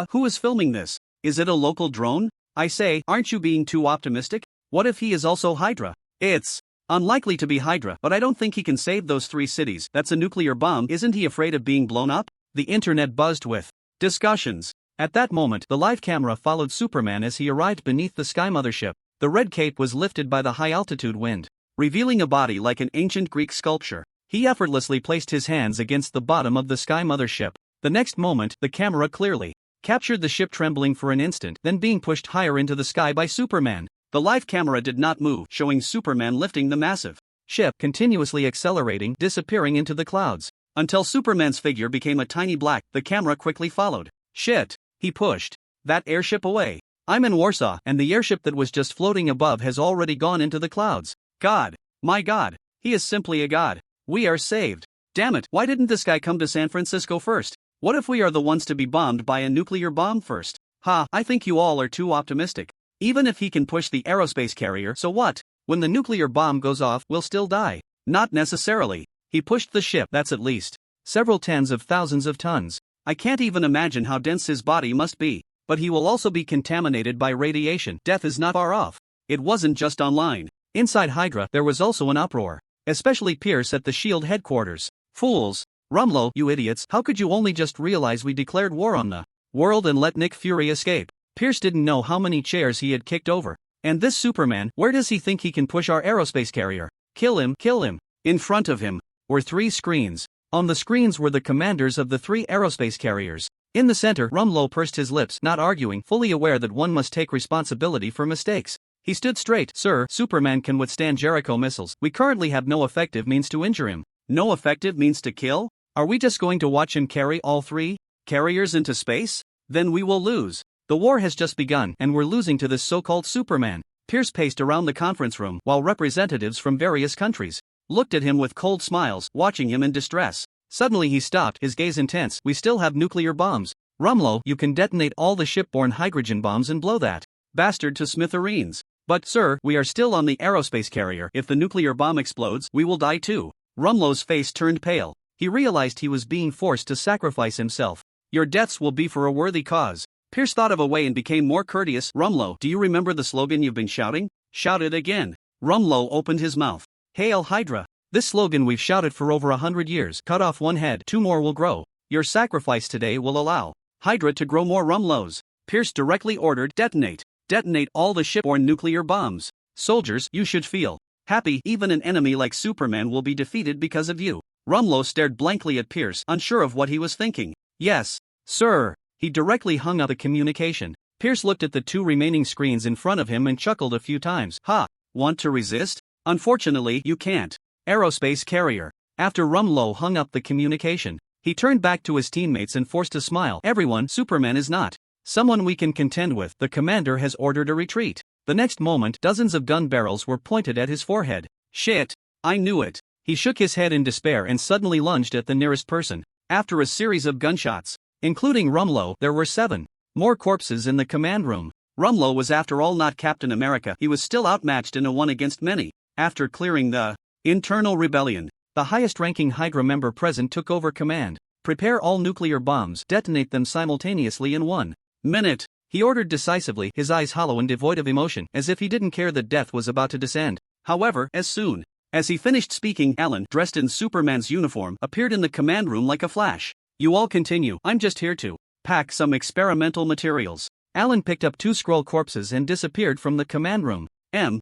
Speaker 1: Who is filming this? Is it a local drone? I say, aren't you being too optimistic? What if he is also Hydra? It's unlikely to be Hydra, but I don't think he can save those 3 cities. That's a nuclear bomb. Isn't he afraid of being blown up? The internet buzzed with discussions. At that moment, the live camera followed Superman as he arrived beneath the Sky Mother ship. The red cape was lifted by the high-altitude wind, revealing a body like an ancient Greek sculpture. He effortlessly placed his hands against the bottom of the Sky Mother ship. The next moment, the camera clearly captured the ship trembling for an instant, then being pushed higher into the sky by Superman. The live camera did not move, showing Superman lifting the massive ship, continuously accelerating, disappearing into the clouds. until Superman's figure became a tiny black. The camera quickly followed. Shit, he pushed that airship away. I'm in Warsaw, and the airship that was just floating above has already gone into the clouds. God, my God, he is simply a god. We are saved. Damn it, why didn't this guy come to San Francisco first? What if we are the ones to be bombed by a nuclear bomb first? Ha, I think you all are too optimistic. Even if he can push the aerospace carrier, so what? When the nuclear bomb goes off, we'll still die. Not necessarily. He pushed the ship, that's at least several tens of thousands of tons. I can't even imagine how dense his body must be. But he will also be contaminated by radiation. Death is not far off. It wasn't just online. Inside Hydra, there was also an uproar. Especially Pierce at the SHIELD headquarters. Fools. Rumlow, you idiots, how could you only just realize we declared war on the world and let Nick Fury escape? Pierce didn't know how many chairs he had kicked over. And this Superman, where does he think he can push our aerospace carrier? Kill him, kill him. In front of him were 3 screens. On the screens were the commanders of the 3 aerospace carriers. In the center, Rumlow pursed his lips, not arguing, fully aware that one must take responsibility for mistakes. He stood straight. Sir, Superman can withstand Jericho missiles. We currently have no effective means to injure him. No effective means to kill? Are we just going to watch him carry all 3 carriers into space? Then we will lose. The war has just begun, and we're losing to this so-called Superman. Pierce paced around the conference room, while representatives from various countries looked at him with cold smiles, watching him in distress. Suddenly he stopped, his gaze intense. We still have nuclear bombs. Rumlow, you can detonate all the shipborne hydrogen bombs and blow that bastard to smithereens. But, sir, we are still on the aerospace carrier. If the nuclear bomb explodes, we will die too. Rumlow's face turned pale. He realized he was being forced to sacrifice himself. Your deaths will be for a worthy cause. Pierce thought of a way and became more courteous. Rumlow, do you remember the slogan you've been shouting? Shout it again. Rumlow opened his mouth. Hail Hydra. This slogan we've shouted for over 100 years. Cut off 1 head, 2 more will grow. Your sacrifice today will allow Hydra to grow more Rumlows. Pierce directly ordered, detonate. Detonate all the shipborne nuclear bombs. Soldiers, you should feel happy. Even an enemy like Superman will be defeated because of you. Rumlow stared blankly at Pierce, unsure of what he was thinking. Yes, sir. He directly hung up the communication. Pierce looked at the 2 remaining screens in front of him and chuckled a few times. Ha! Want to resist? Unfortunately, you can't. Aerospace carrier. After Rumlow hung up the communication, he turned back to his teammates and forced a smile. Everyone, Superman is not someone we can contend with. The commander has ordered a retreat. The next moment, dozens of gun barrels were pointed at his forehead. Shit! I knew it. He shook his head in despair and suddenly lunged at the nearest person. After a series of gunshots, including Rumlow, there were 7 more corpses in the command room. Rumlow was after all not Captain America. He was still outmatched in a 1 against many. After clearing the internal rebellion, the highest-ranking Hydra member present took over command. Prepare all nuclear bombs. Detonate them simultaneously in 1 minute. He ordered decisively, his eyes hollow and devoid of emotion, as if he didn't care that death was about to descend. However, as soon as he finished speaking, Alan, dressed in Superman's uniform, appeared in the command room like a flash. You all continue. I'm just here to pack some experimental materials. Alan picked up 2 Skrull corpses and disappeared from the command room.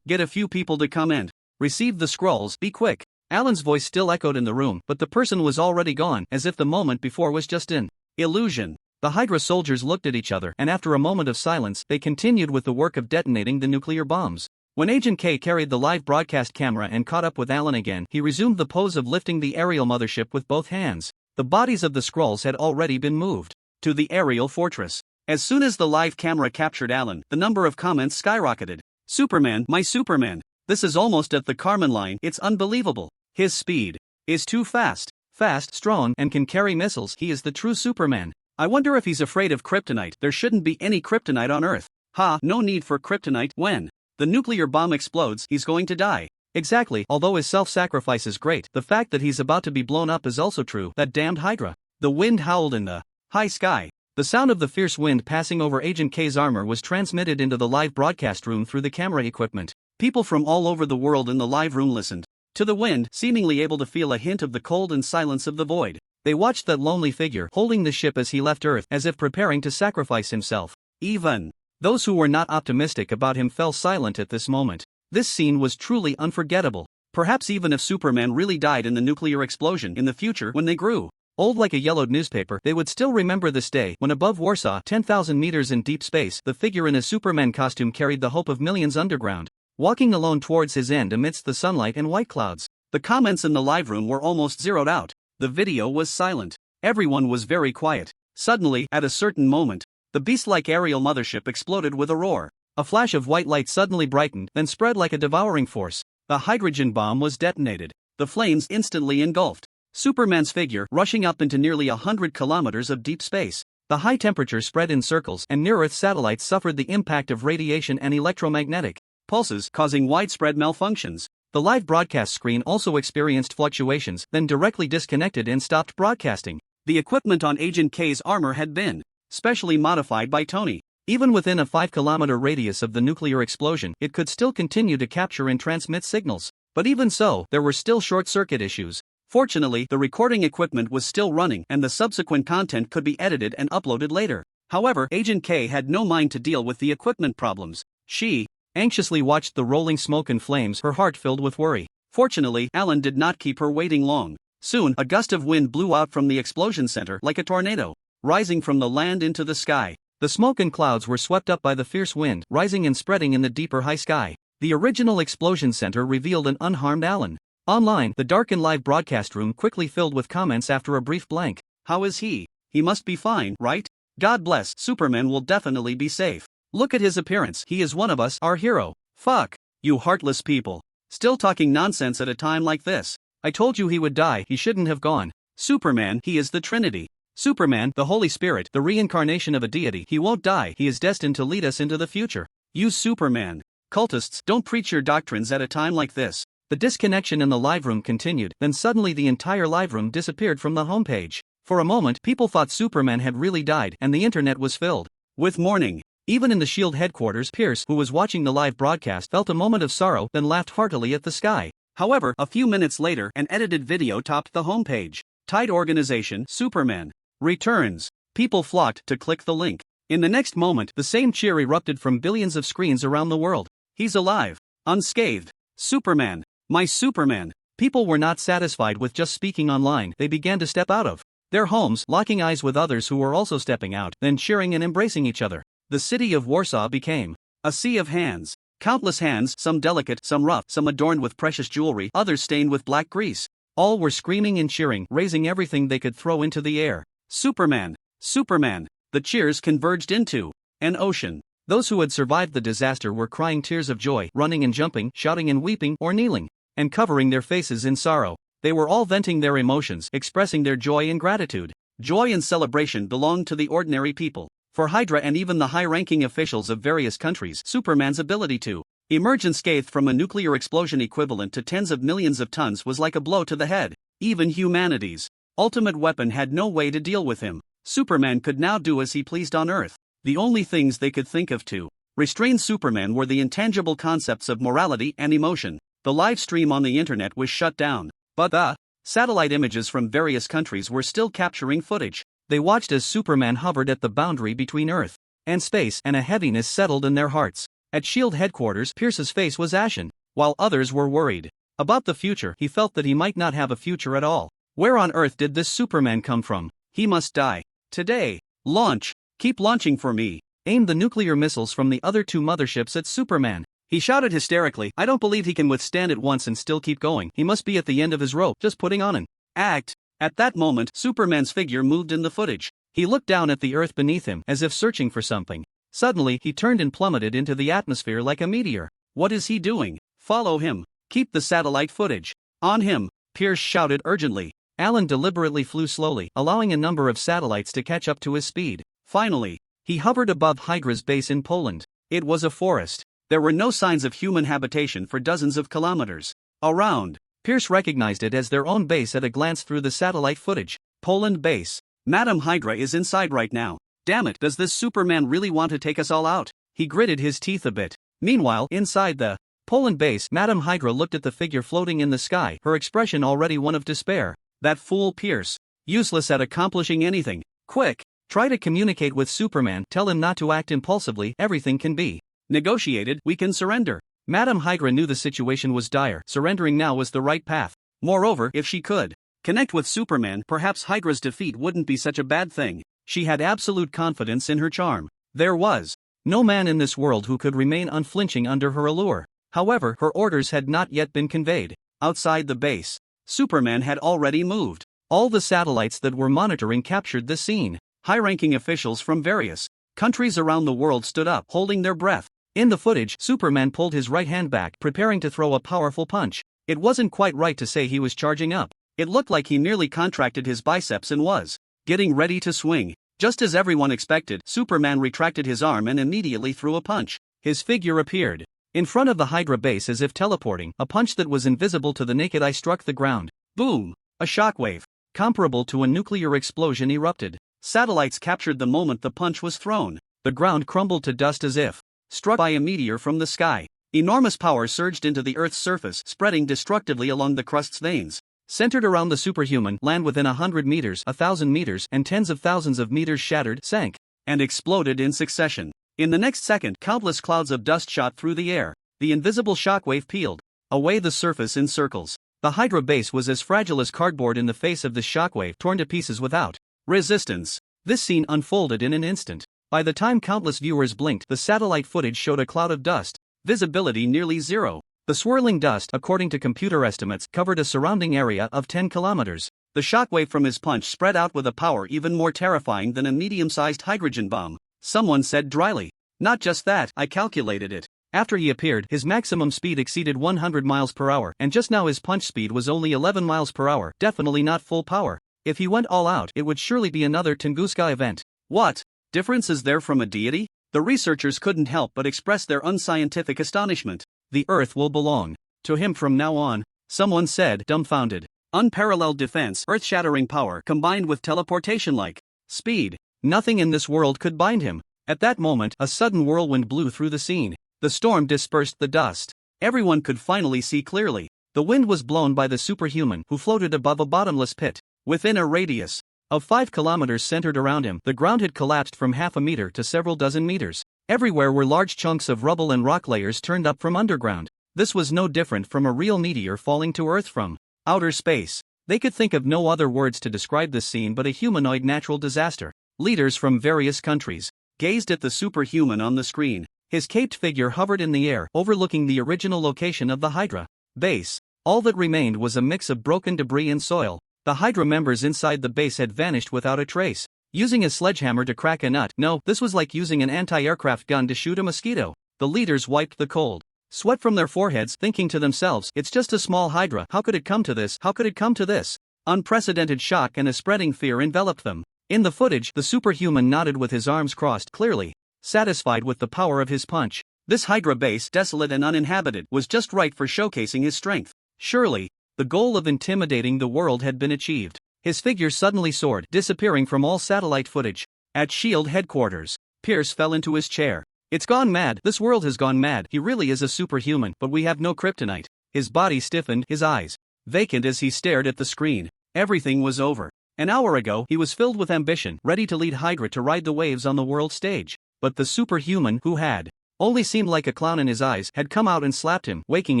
Speaker 1: Get a few people to come and receive the Skrulls. Be quick. Alan's voice still echoed in the room, but the person was already gone, as if the moment before was just an illusion. The Hydra soldiers looked at each other, and after a moment of silence, they continued with the work of detonating the nuclear bombs. When Agent K carried the live broadcast camera and caught up with Alan again, he resumed the pose of lifting the aerial mothership with both hands. The bodies of the Skrulls had already been moved to the aerial fortress. As soon as the live camera captured Alan, the number of comments skyrocketed. Superman, my Superman. This is almost at the Carmen line. It's unbelievable. His speed is too fast. Fast, strong, and can carry missiles. He is the true Superman. I wonder if he's afraid of kryptonite. There shouldn't be any kryptonite on Earth. Ha, no need for kryptonite. When the nuclear bomb explodes, he's going to die. Exactly. Although his self-sacrifice is great, the fact that he's about to be blown up is also true. That damned Hydra. The wind howled in the high sky. The sound of the fierce wind passing over Agent K's armor was transmitted into the live broadcast room through the camera equipment. People from all over the world in the live room listened to the wind, seemingly able to feel a hint of the cold and silence of the void. They watched that lonely figure holding the ship as he left Earth, as if preparing to sacrifice himself. Even those who were not optimistic about him fell silent at this moment. This scene was truly unforgettable. Perhaps even if Superman really died in the nuclear explosion in the future when they grew old like a yellowed newspaper, they would still remember this day when above Warsaw, 10,000 meters in deep space, the figure in a Superman costume carried the hope of millions underground, walking alone towards his end amidst the sunlight and white clouds. The comments in the live room were almost zeroed out. The video was silent. Everyone was very quiet. Suddenly, at a certain moment, the beast-like aerial mothership exploded with a roar. A flash of white light suddenly brightened, then spread like a devouring force. The hydrogen bomb was detonated. The flames instantly engulfed Superman's figure, rushing up into nearly 100 kilometers of deep space. The high temperature spread in circles, and near-Earth satellites suffered the impact of radiation and electromagnetic pulses, causing widespread malfunctions. The live broadcast screen also experienced fluctuations, then directly disconnected and stopped broadcasting. The equipment on Agent K's armor had been specially modified by Tony. Even within a 5-kilometer radius of the nuclear explosion, it could still continue to capture and transmit signals. But even so, there were still short-circuit issues. Fortunately, the recording equipment was still running and the subsequent content could be edited and uploaded later. However, Agent K had no mind to deal with the equipment problems. She anxiously watched the rolling smoke and flames, her heart filled with worry. Fortunately, Alan did not keep her waiting long. Soon, a gust of wind blew out from the explosion center like a tornado, rising from the land into the sky. The smoke and clouds were swept up by the fierce wind, rising and spreading in the deeper high sky. The original explosion center revealed an unharmed Alan. Online, the dark and live broadcast room quickly filled with comments after a brief blank. How is he? He must be fine, right? God bless, Superman will definitely be safe. Look at his appearance, he is one of us, our hero. Fuck, you heartless people. Still talking nonsense at a time like this. I told you he would die, he shouldn't have gone. Superman, he is the Trinity. Superman, the Holy Spirit, the reincarnation of a deity. He won't die, he is destined to lead us into the future. You Superman. Cultists, don't preach your doctrines at a time like this. The disconnection in the live room continued, then suddenly the entire live room disappeared from the homepage. For a moment, people thought Superman had really died, and the internet was filled with mourning. Even in the S.H.I.E.L.D. headquarters, Pierce, who was watching the live broadcast, felt a moment of sorrow, then laughed heartily at the sky. However, a few minutes later, an edited video topped the homepage. Tide Organization, Superman returns. People flocked to click the link. In the next moment, the same cheer erupted from billions of screens around the world. He's alive. Unscathed. Superman. My Superman. People were not satisfied with just speaking online. They began to step out of their homes, locking eyes with others who were also stepping out, then cheering and embracing each other. The city of Warsaw became a sea of hands. Countless hands, some delicate, some rough, some adorned with precious jewelry, others stained with black grease. All were screaming and cheering, raising everything they could throw into the air. Superman. Superman. The cheers converged into an ocean. Those who had survived the disaster were crying tears of joy, running and jumping, shouting and weeping, or kneeling and covering their faces in sorrow. They were all venting their emotions, expressing their joy and gratitude. Joy and celebration belonged to the ordinary people. For Hydra and even the high-ranking officials of various countries, Superman's ability to emerge unscathed from a nuclear explosion equivalent to tens of millions of tons was like a blow to the head. Even humanity's ultimate weapon had no way to deal with him. Superman could now do as he pleased on Earth. The only things they could think of to restrain Superman were the intangible concepts of morality and emotion. The live stream on the internet was shut down, but the satellite images from various countries were still capturing footage. They watched as Superman hovered at the boundary between Earth and space, and a heaviness settled in their hearts. At S.H.I.E.L.D. headquarters, Pierce's face was ashen. While others were worried about the future, he felt that he might not have a future at all. Where on earth did this Superman come from? He must die. Today. Launch. Keep launching for me. Aimed the nuclear missiles from the other two motherships at Superman. He shouted hysterically, I don't believe he can withstand it once and still keep going. He must be at the end of his rope, just putting on an act. At that moment, Superman's figure moved in the footage. He looked down at the earth beneath him, as if searching for something. Suddenly, he turned and plummeted into the atmosphere like a meteor. What is he doing? Follow him. Keep the satellite footage on him, Pierce shouted urgently. Alan deliberately flew slowly, allowing a number of satellites to catch up to his speed. Finally, he hovered above Hydra's base in Poland. It was a forest. There were no signs of human habitation for dozens of kilometers around. Pierce recognized it as their own base at a glance through the satellite footage. Poland base. Madam Hydra is inside right now. Damn it, does this Superman really want to take us all out? He gritted his teeth a bit. Meanwhile, inside the Poland base, Madam Hydra looked at the figure floating in the sky, her expression already one of despair. That fool Pierce. Useless at accomplishing anything. Quick, try to communicate with Superman, tell him not to act impulsively, everything can be negotiated, we can surrender. Madam Hydra knew the situation was dire, surrendering now was the right path. Moreover, if she could connect with Superman, perhaps Hydra's defeat wouldn't be such a bad thing. She had absolute confidence in her charm. There was no man in this world who could remain unflinching under her allure. However, her orders had not yet been conveyed. Outside the base, Superman had already moved. All the satellites that were monitoring captured the scene. High-ranking officials from various countries around the world stood up, holding their breath. In the footage, Superman pulled his right hand back, preparing to throw a powerful punch. It wasn't quite right to say he was charging up. It looked like he nearly contracted his biceps and was getting ready to swing. Just as everyone expected, Superman retracted his arm and immediately threw a punch. His figure appeared in front of the Hydra base as if teleporting. A punch that was invisible to the naked eye struck the ground. Boom! A shockwave, comparable to a nuclear explosion, erupted. Satellites captured the moment the punch was thrown. The ground crumbled to dust as if struck by a meteor from the sky. Enormous power surged into the Earth's surface, spreading destructively along the crust's veins. Centered around the superhuman, land within 100 meters, 1,000 meters, and tens of thousands of meters shattered, sank, and exploded in succession. In the next second, countless clouds of dust shot through the air. The invisible shockwave peeled away the surface in circles. The Hydra base was as fragile as cardboard in the face of this shockwave, torn to pieces without resistance. This scene unfolded in an instant. By the time countless viewers blinked, the satellite footage showed a cloud of dust, visibility nearly zero. The swirling dust, according to computer estimates, covered a surrounding area of 10 kilometers. The shockwave from his punch spread out with a power even more terrifying than a medium-sized hydrogen bomb. Someone said dryly. Not just that, I calculated it. After he appeared, his maximum speed exceeded 100 miles per hour, and just now his punch speed was only 11 miles per hour, definitely not full power. If he went all out, it would surely be another Tunguska event. What difference is there from a deity? The researchers couldn't help but express their unscientific astonishment. The Earth will belong to him from now on, someone said, dumbfounded. Unparalleled defense, earth-shattering power combined with teleportation-like speed. Nothing in this world could bind him. At that moment, a sudden whirlwind blew through the scene. The storm dispersed the dust. Everyone could finally see clearly. The wind was blown by the superhuman, who floated above a bottomless pit. Within a radius of 5 kilometers centered around him, the ground had collapsed from half a meter to several dozen meters. Everywhere were large chunks of rubble and rock layers turned up from underground. This was no different from a real meteor falling to Earth from outer space. They could think of no other words to describe this scene but a humanoid natural disaster. Leaders from various countries gazed at the superhuman on the screen. His caped figure hovered in the air, overlooking the original location of the Hydra base. All that remained was a mix of broken debris and soil. The Hydra members inside the base had vanished without a trace. Using a sledgehammer to crack a nut, no, this was like using an anti-aircraft gun to shoot a mosquito. The leaders wiped the cold sweat from their foreheads, thinking to themselves, it's just a small Hydra, how could it come to this, how could it come to this? Unprecedented shock and a spreading fear enveloped them. In the footage, the superhuman nodded with his arms crossed, clearly satisfied with the power of his punch. This Hydra base, desolate and uninhabited, was just right for showcasing his strength. Surely, the goal of intimidating the world had been achieved. His figure suddenly soared, disappearing from all satellite footage. At S.H.I.E.L.D. headquarters, Pierce fell into his chair. It's gone mad, this world has gone mad, he really is a superhuman, but we have no kryptonite. His body stiffened, his eyes vacant as he stared at the screen. Everything was over. An hour ago, he was filled with ambition, ready to lead Hydra to ride the waves on the world stage. But the superhuman, who had only seemed like a clown in his eyes, had come out and slapped him, waking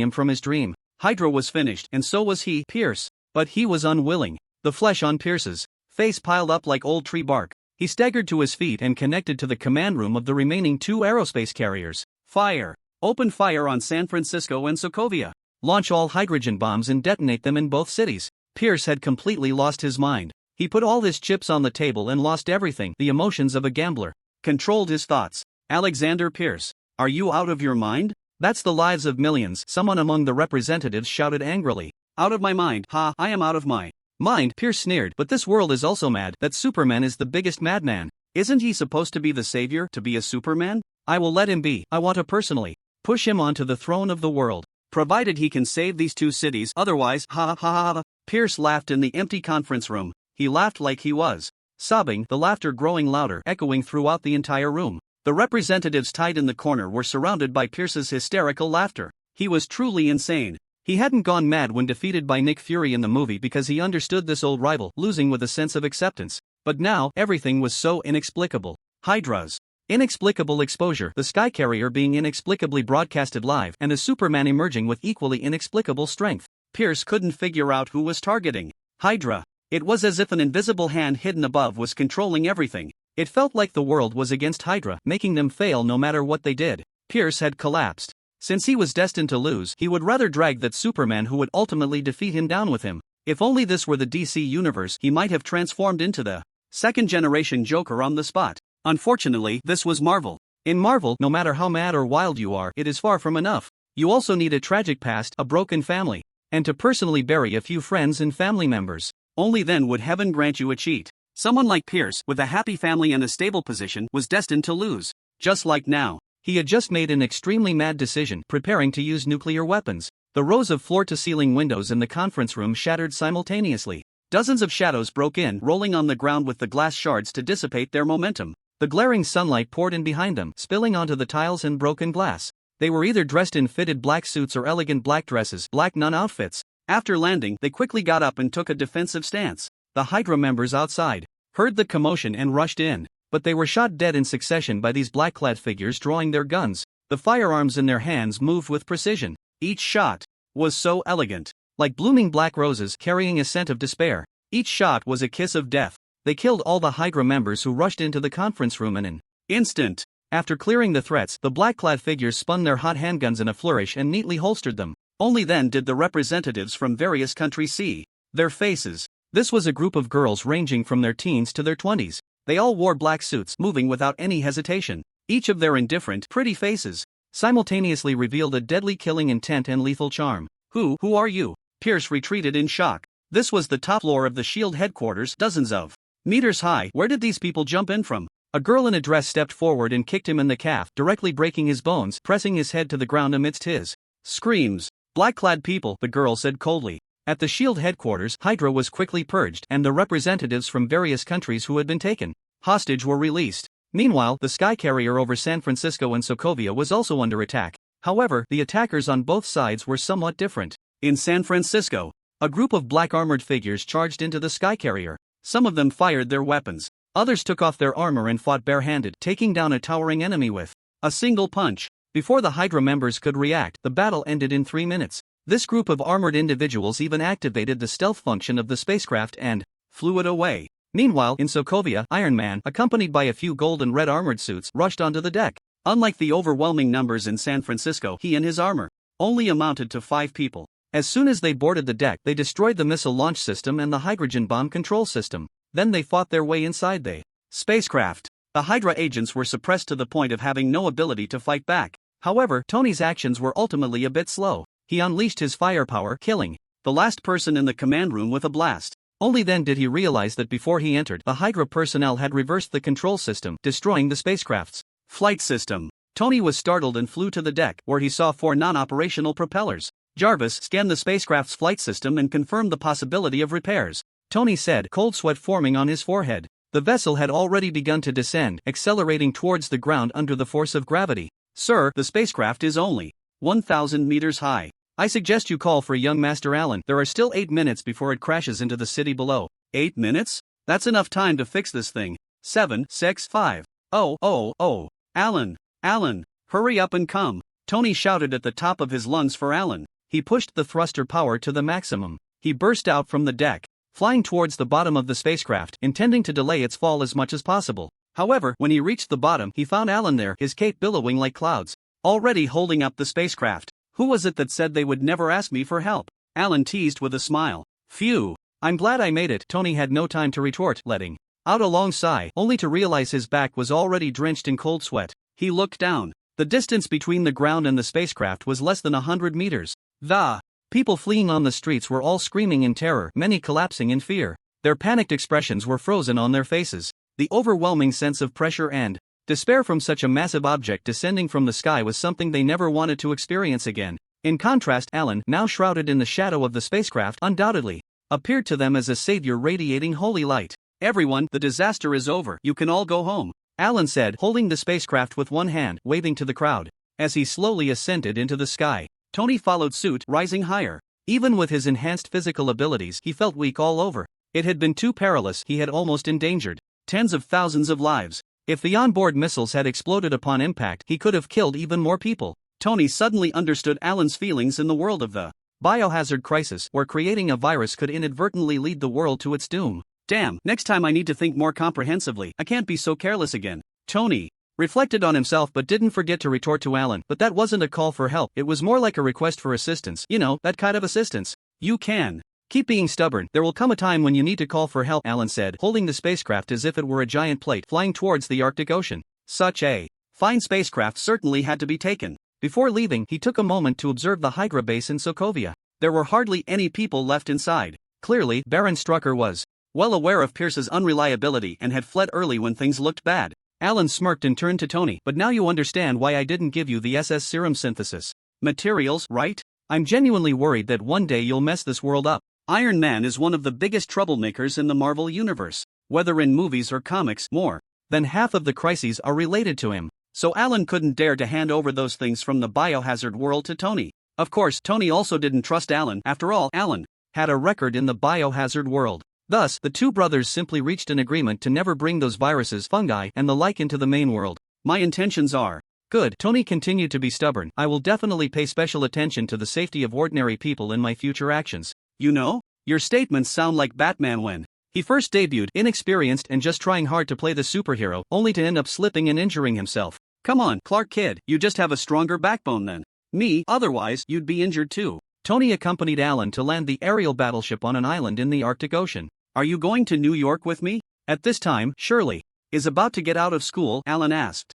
Speaker 1: him from his dream. Hydra was finished, and so was he, Pierce. But he was unwilling. The flesh on Pierce's face piled up like old tree bark. He staggered to his feet and connected to the command room of the remaining 2 aerospace carriers. Fire! Open fire on San Francisco and Sokovia. Launch all hydrogen bombs and detonate them in both cities. Pierce had completely lost his mind. He put all his chips on the table and lost everything. The emotions of a gambler controlled his thoughts. Alexander Pierce, are you out of your mind? That's the lives of millions, someone among the representatives shouted angrily. Out of my mind, ha, I am out of my mind, Pierce sneered, but this world is also mad, that Superman is the biggest madman. Isn't he supposed to be the savior, to be a Superman? I will let him be, I want to personally push him onto the throne of the world. Provided he can save these 2 cities, otherwise, ha ha ha ha. Pierce laughed in the empty conference room. He laughed like he was sobbing, the laughter growing louder, echoing throughout the entire room. The representatives tied in the corner were surrounded by Pierce's hysterical laughter. He was truly insane. He hadn't gone mad when defeated by Nick Fury in the movie because he understood this old rival, losing with a sense of acceptance. But now, everything was so inexplicable. Hydra's inexplicable exposure, the sky carrier being inexplicably broadcasted live, and a Superman emerging with equally inexplicable strength. Pierce couldn't figure out who was targeting Hydra. It was as if an invisible hand hidden above was controlling everything. It felt like the world was against Hydra, making them fail no matter what they did. Pierce had collapsed. Since he was destined to lose, he would rather drag that Superman who would ultimately defeat him down with him. If only this were the DC universe, he might have transformed into the second-generation Joker on the spot. Unfortunately, this was Marvel. In Marvel, no matter how mad or wild you are, it is far from enough. You also need a tragic past, a broken family, and to personally bury a few friends and family members. Only then would heaven grant you a cheat. Someone like Pierce, with a happy family and a stable position, was destined to lose. Just like now. He had just made an extremely mad decision, preparing to use nuclear weapons. The rows of floor-to-ceiling windows in the conference room shattered simultaneously. Dozens of shadows broke in, rolling on the ground with the glass shards to dissipate their momentum. The glaring sunlight poured in behind them, spilling onto the tiles and broken glass. They were either dressed in fitted black suits or elegant black dresses, black nun outfits. After landing, they quickly got up and took a defensive stance. The Hydra members outside heard the commotion and rushed in, but they were shot dead in succession by these black-clad figures drawing their guns. The firearms in their hands moved with precision. Each shot was so elegant, like blooming black roses carrying a scent of despair. Each shot was a kiss of death. They killed all the Hydra members who rushed into the conference room in an instant. After clearing the threats, the black-clad figures spun their hot handguns in a flourish and neatly holstered them. Only then did the representatives from various countries see their faces. This was a group of girls ranging from their teens to their 20s. They all wore black suits, moving without any hesitation. Each of their indifferent, pretty faces simultaneously revealed a deadly killing intent and lethal charm. Who are you? Pierce retreated in shock. This was the top floor of the SHIELD headquarters, dozens of meters high. Where did these people jump in from? A girl in a dress stepped forward and kicked him in the calf, directly breaking his bones, pressing his head to the ground amidst his screams. Black-clad people, the girl said coldly. At the SHIELD headquarters, Hydra was quickly purged, and the representatives from various countries who had been taken hostage were released. Meanwhile, the sky carrier over San Francisco and Sokovia was also under attack. However, the attackers on both sides were somewhat different. In San Francisco, a group of black armored figures charged into the sky carrier. Some of them fired their weapons. Others took off their armor and fought barehanded, taking down a towering enemy with a single punch. Before the Hydra members could react, the battle ended in 3 minutes. This group of armored individuals even activated the stealth function of the spacecraft and flew it away. Meanwhile, in Sokovia, Iron Man, accompanied by a few gold and red armored suits, rushed onto the deck. Unlike the overwhelming numbers in San Francisco, he and his armor only amounted to 5 people. As soon as they boarded the deck, they destroyed the missile launch system and the hydrogen bomb control system. Then they fought their way inside the spacecraft. The Hydra agents were suppressed to the point of having no ability to fight back. However, Tony's actions were ultimately a bit slow. He unleashed his firepower, killing the last person in the command room with a blast. Only then did he realize that before he entered, the Hydra personnel had reversed the control system, destroying the spacecraft's flight system. Tony was startled and flew to the deck, where he saw 4 non-operational propellers. Jarvis scanned the spacecraft's flight system and confirmed the possibility of repairs. Tony said, cold sweat forming on his forehead. The vessel had already begun to descend, accelerating towards the ground under the force of gravity. Sir, the spacecraft is only 1,000 meters high. I suggest you call for young Master Allen. There are still 8 minutes before it crashes into the city below. 8 minutes? That's enough time to fix this thing. 7, 6, 5. Oh. Allen, hurry up and come. Tony shouted at the top of his lungs for Allen. He pushed the thruster power to the maximum. He burst out from the deck, flying towards the bottom of the spacecraft, intending to delay its fall as much as possible. However, when he reached the bottom, he found Allen there, his cape billowing like clouds, already holding up the spacecraft. Who was it that said they would never ask me for help? Allen teased with a smile. Phew. I'm glad I made it. Tony had no time to retort, letting out a long sigh, only to realize his back was already drenched in cold sweat. He looked down. The distance between the ground and the spacecraft was less than 100 meters. The people fleeing on the streets were all screaming in terror, many collapsing in fear. Their panicked expressions were frozen on their faces. The overwhelming sense of pressure and despair from such a massive object descending from the sky was something they never wanted to experience again. In contrast, Allen, now shrouded in the shadow of the spacecraft, undoubtedly appeared to them as a savior radiating holy light. Everyone, the disaster is over. You can all go home, Allen said, holding the spacecraft with one hand, waving to the crowd. As he slowly ascended into the sky, Tony followed suit, rising higher. Even with his enhanced physical abilities, he felt weak all over. It had been too perilous. He had almost endangered tens of thousands of lives. If the onboard missiles had exploded upon impact, he could have killed even more people. Tony suddenly understood Allen's feelings in the world of the biohazard crisis, where creating a virus could inadvertently lead the world to its doom. Damn, next time I need to think more comprehensively. I can't be so careless again. Tony reflected on himself but didn't forget to retort to Allen. But that wasn't a call for help, it was more like a request for assistance. You know, that kind of assistance you can Keep being stubborn. There will come a time when you need to call for help, Alan said, holding the spacecraft as if it were a giant plate flying towards the Arctic Ocean. Such a fine spacecraft certainly had to be taken. Before leaving, he took a moment to observe the Hydra base in Sokovia. There were hardly any people left inside. Clearly, Baron Strucker was well aware of Pierce's unreliability and had fled early when things looked bad. Alan smirked and turned to Tony. But now you understand why I didn't give you the SS serum synthesis materials, right? I'm genuinely worried that one day you'll mess this world up. Iron Man is one of the biggest troublemakers in the Marvel Universe. Whether in movies or comics, more than half of the crises are related to him. So Alan couldn't dare to hand over those things from the biohazard world to Tony. Of course, Tony also didn't trust Alan. After all, Alan had a record in the biohazard world. Thus, the two brothers simply reached an agreement to never bring those viruses, fungi, and the like into the main world. My intentions are good. Tony continued to be stubborn. I will definitely pay special attention to the safety of ordinary people in my future actions. You know, your statements sound like Batman when he first debuted, inexperienced and just trying hard to play the superhero, only to end up slipping and injuring himself. Come on, Clark Kid, you just have a stronger backbone than me, otherwise you'd be injured too. Tony accompanied Alan to land the aerial battleship on an island in the Arctic Ocean. Are you going to New York with me? At this time, Shirley is about to get out of school, Alan asked.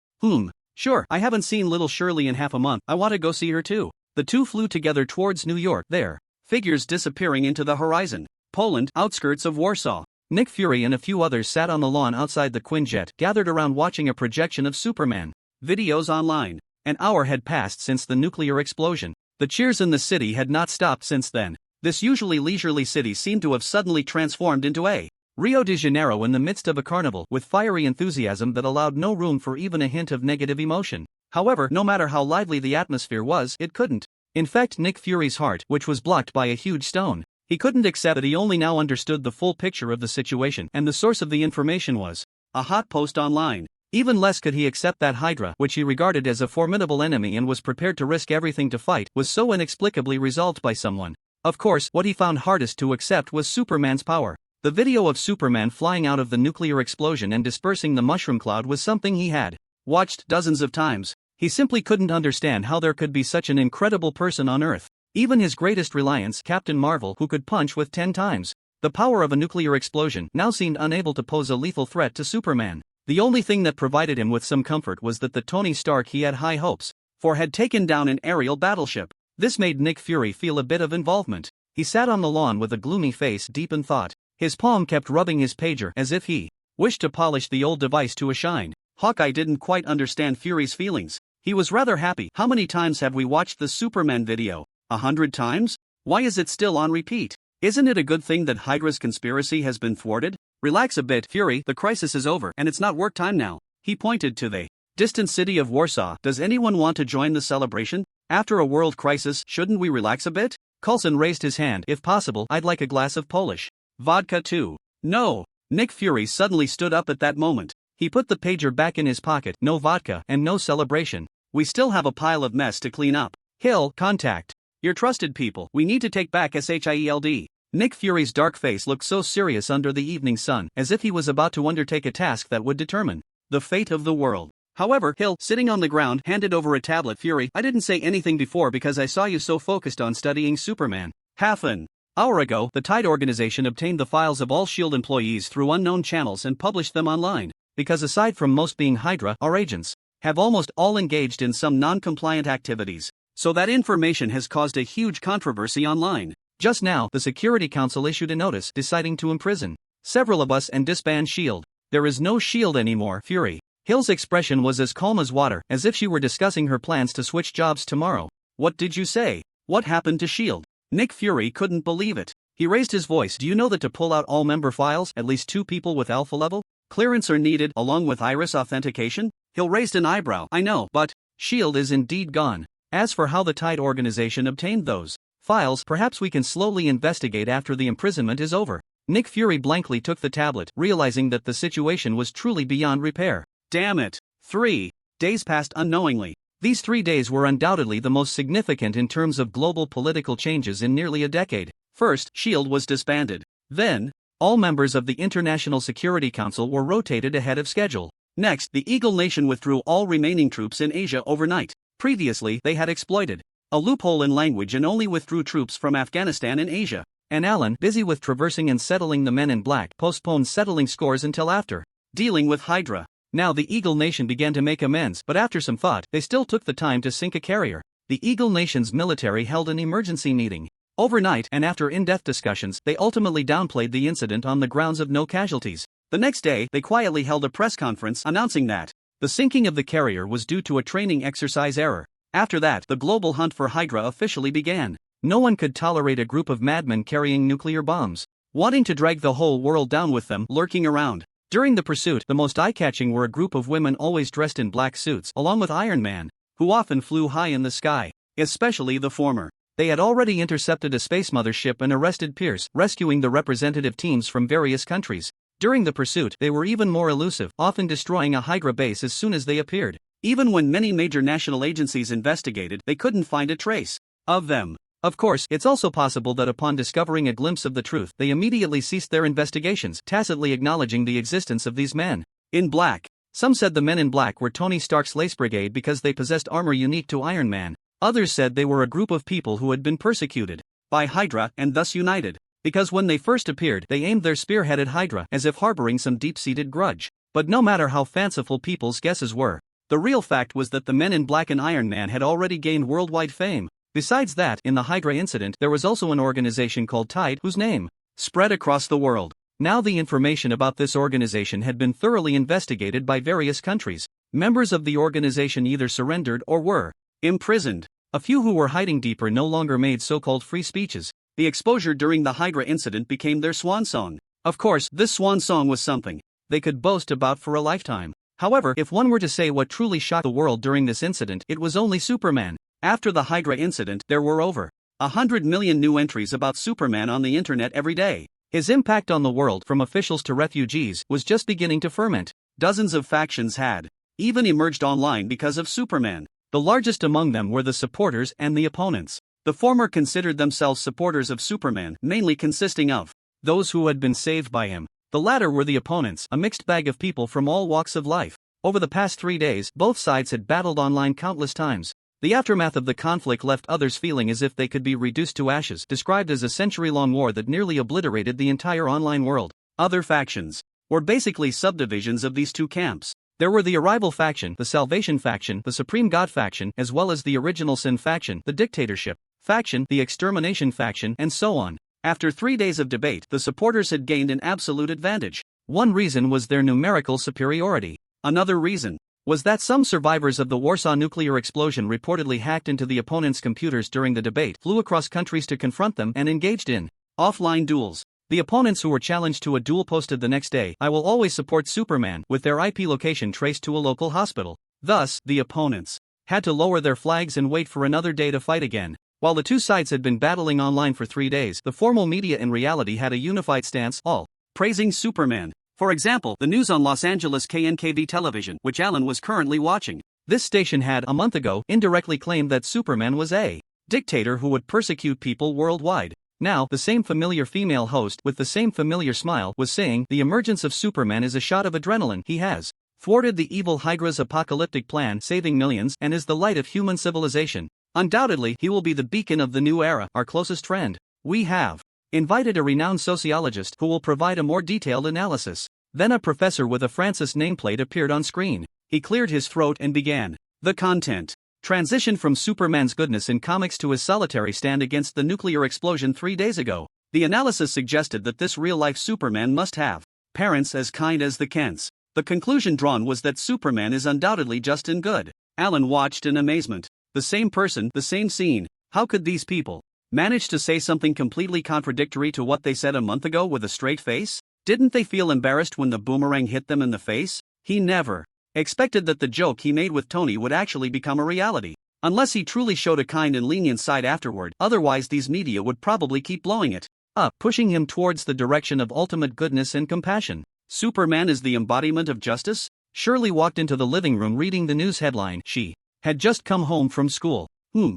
Speaker 1: Sure, I haven't seen little Shirley in half a month, I want to go see her too. The two flew together towards New York, their figures disappearing into the horizon. Poland, outskirts of Warsaw. Nick Fury and a few others sat on the lawn outside the Quinjet, gathered around watching a projection of Superman videos online. An hour had passed since the nuclear explosion. The cheers in the city had not stopped since then. This usually leisurely city seemed to have suddenly transformed into a Rio de Janeiro in the midst of a carnival, with fiery enthusiasm that allowed no room for even a hint of negative emotion. However, no matter how lively the atmosphere was, it couldn't infect Nick Fury's heart, which was blocked by a huge stone. He couldn't accept that he only now understood the full picture of the situation, and the source of the information was a hot post online. Even less could he accept that Hydra, which he regarded as a formidable enemy and was prepared to risk everything to fight, was so inexplicably resolved by someone. Of course, what he found hardest to accept was Superman's power. The video of Superman flying out of the nuclear explosion and dispersing the mushroom cloud was something he had watched dozens of times. He simply couldn't understand how there could be such an incredible person on Earth. Even his greatest reliance, Captain Marvel, who could punch with 10 times the power of a nuclear explosion, now seemed unable to pose a lethal threat to Superman. The only thing that provided him with some comfort was that the Tony Stark he had high hopes for had taken down an aerial battleship. This made Nick Fury feel a bit of involvement. He sat on the lawn with a gloomy face, deep in thought. His palm kept rubbing his pager as if he wished to polish the old device to a shine. Hawkeye didn't quite understand Fury's feelings. He was rather happy. How many times have we watched the Superman video? 100 times? Why is it still on repeat? Isn't it a good thing that Hydra's conspiracy has been thwarted? Relax a bit, Fury, the crisis is over and it's not work time now. He pointed to the distant city of Warsaw. Does anyone want to join the celebration? After a world crisis, shouldn't we relax a bit? Coulson raised his hand. If possible, I'd like a glass of Polish vodka too. No. Nick Fury suddenly stood up at that moment. He put the pager back in his pocket. No vodka and no celebration. We still have a pile of mess to clean up. Hill, contact your trusted people. We need to take back SHIELD. Nick Fury's dark face looked so serious under the evening sun, as if he was about to undertake a task that would determine the fate of the world. However, Hill, sitting on the ground, handed over a tablet. Fury, I didn't say anything before because I saw you so focused on studying Superman. Half an hour ago, the Tide organization obtained the files of all S.H.I.E.L.D. employees through unknown channels and published them online. Because aside from most being Hydra, our agents have almost all engaged in some non-compliant activities. So that information has caused a huge controversy online. Just now, the Security Council issued a notice deciding to imprison several of us and disband S.H.I.E.L.D. There is no S.H.I.E.L.D. anymore, Fury. Hill's expression was as calm as water, as if she were discussing her plans to switch jobs tomorrow. What did you say? What happened to S.H.I.E.L.D.? Nick Fury couldn't believe it. He raised his voice. Do you know that to pull out all member files, at least 2 people with alpha level clearance are needed, along with iris authentication? Hill raised an eyebrow. I know, but S.H.I.E.L.D. is indeed gone. As for how the Tide organization obtained those files, perhaps we can slowly investigate after the imprisonment is over. Nick Fury blankly took the tablet, realizing that the situation was truly beyond repair. Damn it. 3 days passed unknowingly. These 3 days were undoubtedly the most significant in terms of global political changes in nearly a decade. First, S.H.I.E.L.D. was disbanded. Then, all members of the International Security Council were rotated ahead of schedule. Next, the Eagle Nation withdrew all remaining troops in Asia overnight. Previously, they had exploited a loophole in language and only withdrew troops from Afghanistan and Asia. and Alan, busy with traversing and settling the men in black, postponed settling scores until after dealing with Hydra. Now the Eagle Nation began to make amends, but after some thought, they still took the time to sink a carrier. The Eagle Nation's military held an emergency meeting overnight, and after in-depth discussions, they ultimately downplayed the incident on the grounds of no casualties. The next day, they quietly held a press conference announcing that the sinking of the carrier was due to a training exercise error. After that, the global hunt for Hydra officially began. No one could tolerate a group of madmen carrying nuclear bombs, wanting to drag the whole world down with them, lurking around. During the pursuit, the most eye-catching were a group of women always dressed in black suits, along with Iron Man, who often flew high in the sky, especially the former. They had already intercepted a space mothership and arrested Pierce, rescuing the representative teams from various countries. During the pursuit, they were even more elusive, often destroying a Hydra base as soon as they appeared. Even when many major national agencies investigated, they couldn't find a trace of them. Of course, it's also possible that upon discovering a glimpse of the truth, they immediately ceased their investigations, tacitly acknowledging the existence of these men in black. Some said the men in black were Tony Stark's Lace Brigade because they possessed armor unique to Iron Man. Others said they were a group of people who had been persecuted by Hydra and thus united, because when they first appeared, they aimed their spearhead at Hydra as if harboring some deep-seated grudge. But no matter how fanciful people's guesses were, the real fact was that the men in black and Iron Man had already gained worldwide fame. Besides that, in the Hydra incident, there was also an organization called Tide whose name spread across the world. Now the information about this organization had been thoroughly investigated by various countries. Members of the organization either surrendered or were imprisoned. A few who were hiding deeper no longer made so-called free speeches. The exposure during the Hydra incident became their swan song. Of course, this swan song was something they could boast about for a lifetime. However, if one were to say what truly shocked the world during this incident, it was only Superman. After the Hydra incident, there were over 100 million new entries about Superman on the internet every day. His impact on the world, from officials to refugees, was just beginning to ferment. Dozens of factions had even emerged online because of Superman. The largest among them were the supporters and the opponents. The former considered themselves supporters of Superman, mainly consisting of those who had been saved by him. The latter were the opponents, a mixed bag of people from all walks of life. Over the past 3 days, both sides had battled online countless times. The aftermath of the conflict left others feeling as if they could be reduced to ashes, described as a century-long war that nearly obliterated the entire online world. Other factions were basically subdivisions of these two camps. There were the Arrival faction, the Salvation faction, the Supreme God faction, as well as the Original Sin faction, the Dictatorship faction, the Extermination faction, and so on. After 3 days of debate, the supporters had gained an absolute advantage. One reason was their numerical superiority. Another reason was that some survivors of the Warsaw nuclear explosion reportedly hacked into the opponents' computers during the debate, flew across countries to confront them, and engaged in offline duels. The opponents who were challenged to a duel posted the next day, "I will always support Superman," with their IP location traced to a local hospital. Thus, the opponents had to lower their flags and wait for another day to fight again. While the two sides had been battling online for 3 days, the formal media in reality had a unified stance, all praising Superman. For example, the news on Los Angeles KNKV television, which Alan was currently watching. This station had, a month ago, indirectly claimed that Superman was a dictator who would persecute people worldwide. Now, the same familiar female host, with the same familiar smile, was saying, "The emergence of Superman is a shot of adrenaline. He has thwarted the evil Hydra's apocalyptic plan, saving millions, and is the light of human civilization. Undoubtedly, he will be the beacon of the new era, our closest friend." We have invited a renowned sociologist who will provide a more detailed analysis. Then a professor with a Francis nameplate appeared on screen. He cleared his throat and began the content. Transition from Superman's goodness in comics to his solitary stand against the nuclear explosion 3 days ago. The analysis suggested that this real-life Superman must have parents as kind as the Kents. The conclusion drawn was that Superman is undoubtedly just and good. Alan watched in amazement. The same person, the same scene. How could these people manage to say something completely contradictory to what they said a month ago with a straight face? Didn't they feel embarrassed when the boomerang hit them in the face? He never expected that the joke he made with Tony would actually become a reality. Unless he truly showed a kind and lenient side afterward, otherwise these media would probably keep blowing it up, pushing him towards the direction of ultimate goodness and compassion. Superman is the embodiment of justice? Shirley walked into the living room reading the news headline. She had just come home from school.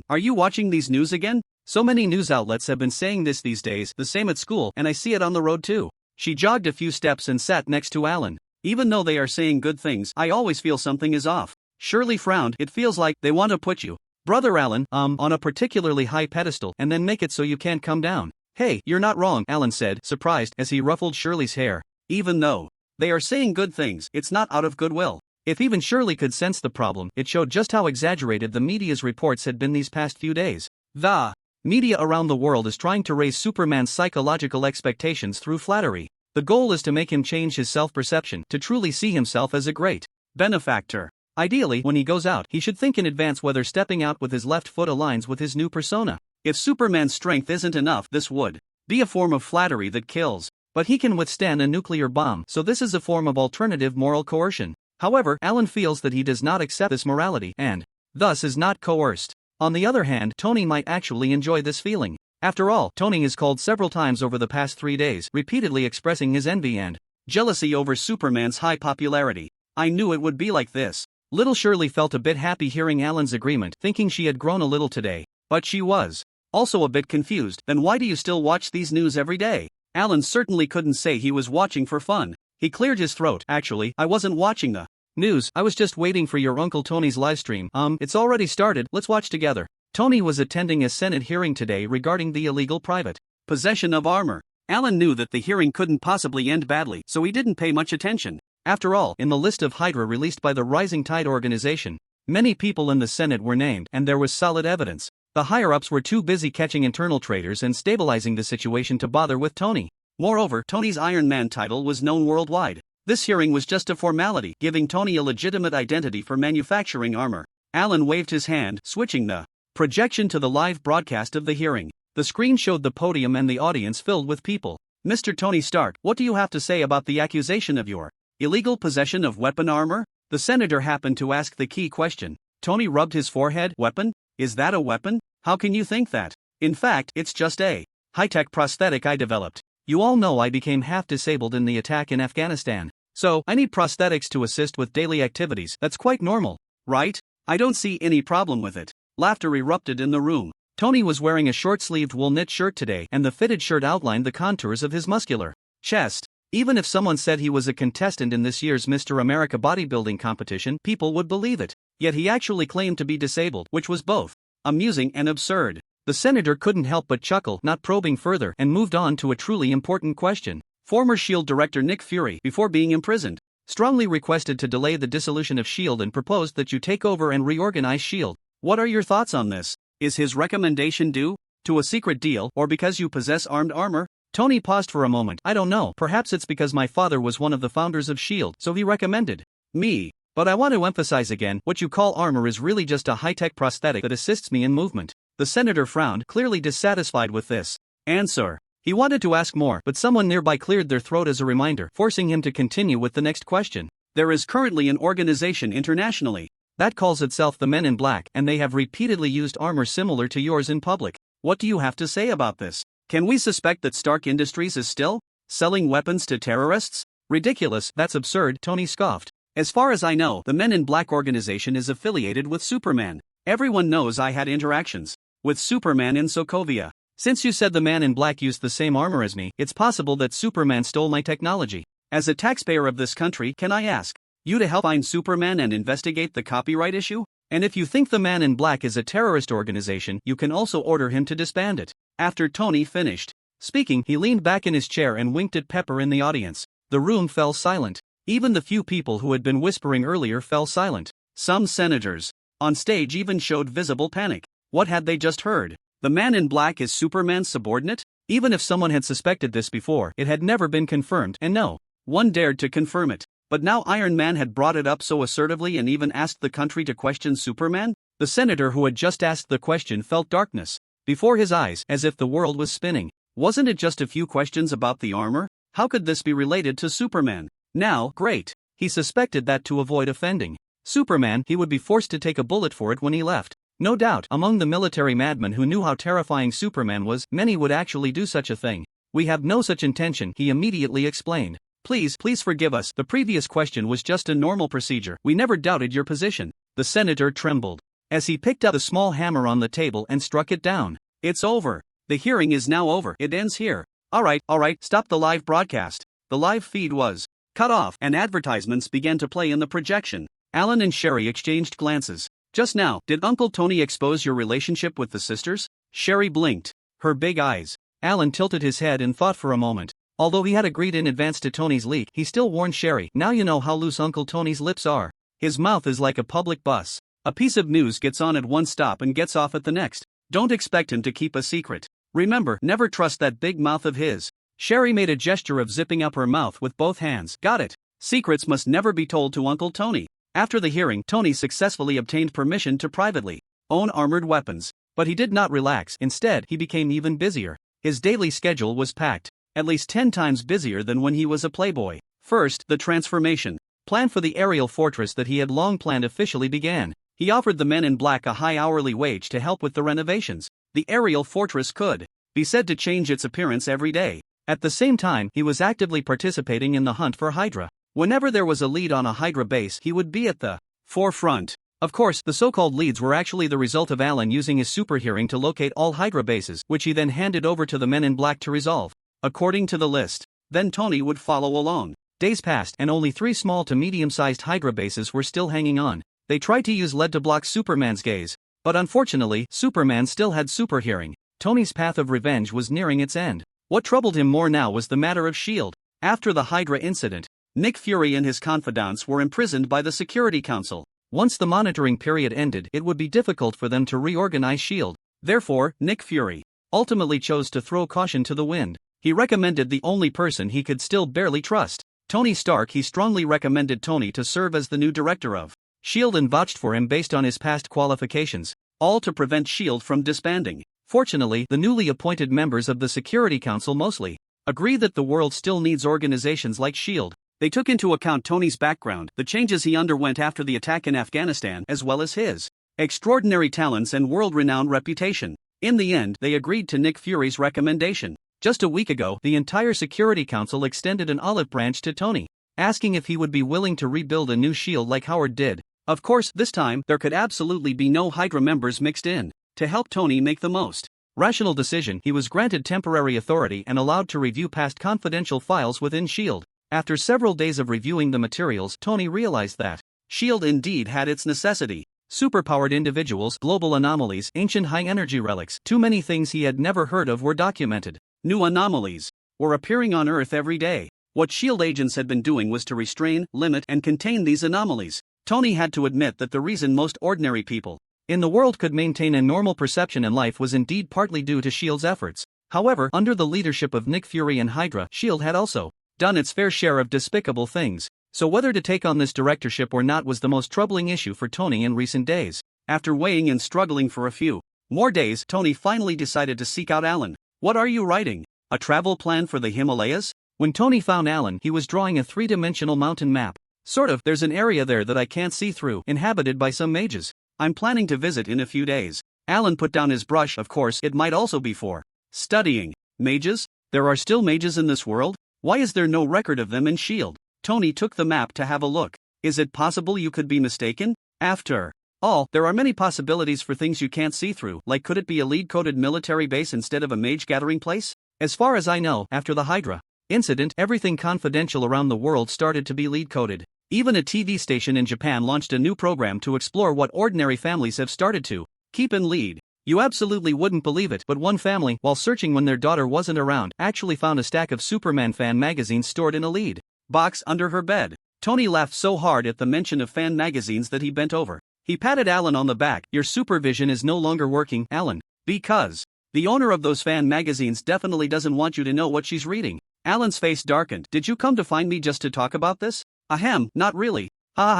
Speaker 1: Are you watching these news again? So many news outlets have been saying this these days, the same at school, and I see it on the road too. She jogged a few steps and sat next to Alan. Even though they are saying good things, I always feel something is off. Shirley frowned. It feels like they want to put you, Brother Alan, on a particularly high pedestal and then make it so you can't come down. Hey, you're not wrong, Alan said, surprised as he ruffled Shirley's hair. Even though they are saying good things, it's not out of goodwill. If even Shirley could sense the problem, it showed just how exaggerated the media's reports had been these past few days. The media around the world is trying to raise Superman's psychological expectations through flattery. The goal is to make him change his self-perception, to truly see himself as a great benefactor. Ideally, when he goes out, he should think in advance whether stepping out with his left foot aligns with his new persona. If Superman's strength isn't enough, this would be a form of flattery that kills. But he can withstand a nuclear bomb, so this is a form of alternative moral coercion. However, Alan feels that he does not accept this morality and, thus, is not coerced. On the other hand, Tony might actually enjoy this feeling. After all, Tony has called several times over the past 3 days, repeatedly expressing his envy and jealousy over Superman's high popularity. I knew it would be like this. Little Shirley felt a bit happy hearing Alan's agreement, thinking she had grown a little today. But she was also a bit confused. Then why do you still watch these news every day? Alan certainly couldn't say he was watching for fun. He cleared his throat. Actually, I wasn't watching the news, I was just waiting for your Uncle Tony's livestream. It's already started, let's watch together. Tony was attending a Senate hearing today regarding the illegal private possession of armor. Alan knew that the hearing couldn't possibly end badly, so he didn't pay much attention. After all, in the list of Hydra released by the Rising Tide organization, many people in the Senate were named, and there was solid evidence. The higher-ups were too busy catching internal traitors and stabilizing the situation to bother with Tony. Moreover, Tony's Iron Man title was known worldwide. This hearing was just a formality, giving Tony a legitimate identity for manufacturing armor. Alan waved his hand, switching the projection to the live broadcast of the hearing. The screen showed the podium and the audience filled with people. Mr. Tony Stark, what do you have to say about the accusation of your illegal possession of weapon armor? The senator happened to ask the key question. Tony rubbed his forehead. Weapon? Is that a weapon? How can you think that? In fact, it's just a high-tech prosthetic I developed. You all know I became half-disabled in the attack in Afghanistan. So, I need prosthetics to assist with daily activities. That's quite normal, right? I don't see any problem with it. Laughter erupted in the room. Tony was wearing a short-sleeved wool knit shirt today, and the fitted shirt outlined the contours of his muscular chest. Even if someone said he was a contestant in this year's Mr. America bodybuilding competition, people would believe it. Yet he actually claimed to be disabled, which was both amusing and absurd. The senator couldn't help but chuckle, not probing further, and moved on to a truly important question. Former S.H.I.E.L.D. director Nick Fury, before being imprisoned, strongly requested to delay the dissolution of S.H.I.E.L.D. and proposed that you take over and reorganize S.H.I.E.L.D. What are your thoughts on this? Is his recommendation due to a secret deal, or because you possess armed armor? Tony paused for a moment. I don't know, perhaps it's because my father was one of the founders of S.H.I.E.L.D., so he recommended me. But I want to emphasize again, what you call armor is really just a high-tech prosthetic that assists me in movement. The senator frowned, clearly dissatisfied with this answer. He wanted to ask more, but someone nearby cleared their throat as a reminder, forcing him to continue with the next question. There is currently an organization internationally that calls itself the Men in Black, and they have repeatedly used armor similar to yours in public. What do you have to say about this? Can we suspect that Stark Industries is still selling weapons to terrorists? Ridiculous, that's absurd, Tony scoffed. As far as I know, the Men in Black organization is affiliated with Superman. Everyone knows I had interactions with Superman in Sokovia. Since you said the Man in Black used the same armor as me, it's possible that Superman stole my technology. As a taxpayer of this country, can I ask you to help find Superman and investigate the copyright issue? And if you think the Man in Black is a terrorist organization, you can also order him to disband it. After Tony finished speaking, he leaned back in his chair and winked at Pepper in the audience. The room fell silent. Even the few people who had been whispering earlier fell silent. Some senators on stage even showed visible panic. What had they just heard? The Man in Black is Superman's subordinate? Even if someone had suspected this before, it had never been confirmed, and no one dared to confirm it. But now Iron Man had brought it up so assertively and even asked the country to question Superman? The senator who had just asked the question felt darkness before his eyes, as if the world was spinning. Wasn't it just a few questions about the armor? How could this be related to Superman? Now, great. He suspected that to avoid offending Superman, he would be forced to take a bullet for it when he left. No doubt, among the military madmen who knew how terrifying Superman was, many would actually do such a thing. We have no such intention, he immediately explained. Please forgive us, the previous question was just a normal procedure. We never doubted your position. The senator trembled as he picked up the small hammer on the table and struck it down. It's over. The hearing is now over. It ends here. Alright, stop the live broadcast. The live feed was cut off, and advertisements began to play in the projection. Alan and Sherry exchanged glances. Just now, did Uncle Tony expose your relationship with the sisters? Sherry blinked, her big eyes Alan tilted his head and thought for a moment. Although he had agreed in advance to Tony's leak, he still warned Sherry, "Now you know how loose Uncle Tony's lips are. His mouth is like a public bus. A piece of news gets on at one stop and gets off at the next. Don't expect him to keep a secret. Remember, never trust that big mouth of his." Sherry made a gesture of zipping up her mouth with both hands. "Got it. Secrets must never be told to Uncle Tony." After the hearing, Tony successfully obtained permission to privately own armored weapons. But he did not relax. Instead, he became even busier. His daily schedule was packed, at least 10 times busier than when he was a playboy. First, the transformation plan for the aerial fortress that he had long planned officially began. He offered the men in black a high hourly wage to help with the renovations. The aerial fortress could be said to change its appearance every day. At the same time, he was actively participating in the hunt for Hydra. Whenever there was a lead on a Hydra base, he would be at the forefront. Of course, the so-called leads were actually the result of Alan using his super hearing to locate all Hydra bases, which he then handed over to the men in black to resolve, according to the list. Then Tony would follow along. Days passed and only 3 small to medium-sized Hydra bases were still hanging on. They tried to use lead to block Superman's gaze, but unfortunately, Superman still had super hearing. Tony's path of revenge was nearing its end. What troubled him more now was the matter of S.H.I.E.L.D. After the Hydra incident, Nick Fury and his confidants were imprisoned by the Security Council. Once the monitoring period ended, it would be difficult for them to reorganize S.H.I.E.L.D. Therefore, Nick Fury ultimately chose to throw caution to the wind. He recommended the only person he could still barely trust, Tony Stark. He strongly recommended Tony to serve as the new director of S.H.I.E.L.D. and vouched for him based on his past qualifications, all to prevent S.H.I.E.L.D. from disbanding. Fortunately, the newly appointed members of the Security Council mostly agree that the world still needs organizations like S.H.I.E.L.D. They took into account Tony's background, the changes he underwent after the attack in Afghanistan, as well as his extraordinary talents and world-renowned reputation. In the end, they agreed to Nick Fury's recommendation. Just a week ago, the entire Security Council extended an olive branch to Tony, asking if he would be willing to rebuild a new S.H.I.E.L.D. like Howard did. Of course, this time, there could absolutely be no Hydra members mixed in. To help Tony make the most rational decision, he was granted temporary authority and allowed to review past confidential files within S.H.I.E.L.D. After several days of reviewing the materials, Tony realized that S.H.I.E.L.D. indeed had its necessity. Superpowered individuals, global anomalies, ancient high-energy relics, too many things he had never heard of were documented. New anomalies were appearing on Earth every day. What S.H.I.E.L.D. agents had been doing was to restrain, limit, and contain these anomalies. Tony had to admit that the reason most ordinary people in the world could maintain a normal perception in life was indeed partly due to S.H.I.E.L.D.'s efforts. However, under the leadership of Nick Fury and Hydra, S.H.I.E.L.D. had also done its fair share of despicable things. So whether to take on this directorship or not was the most troubling issue for Tony in recent days. After weighing and struggling for a few more days, Tony finally decided to seek out Alan. "What are you writing? A travel plan for the Himalayas?" When Tony found Alan, he was drawing a 3-dimensional mountain map. "Sort of, there's an area there that I can't see through, inhabited by some mages. I'm planning to visit in a few days." Alan put down his brush. "Of course, it might also be for studying. Mages? There are still mages in this world? Why is there no record of them in S.H.I.E.L.D.? Tony took the map to have a look. "Is it possible you could be mistaken? After all, there are many possibilities for things you can't see through, like could it be a lead-coded military base instead of a mage-gathering place? As far as I know, after the Hydra incident, everything confidential around the world started to be lead-coded. Even a TV station in Japan launched a new program to explore what ordinary families have started to keep in lead. You absolutely wouldn't believe it, but one family, while searching when their daughter wasn't around, actually found a stack of Superman fan magazines stored in a lead box under her bed." Tony laughed so hard at the mention of fan magazines that he bent over. He patted Alan on the back. "Your supervision is no longer working, Alan, because the owner of those fan magazines definitely doesn't want you to know what she's reading." Alan's face darkened. "Did you come to find me just to talk about this?" "Ahem, not really.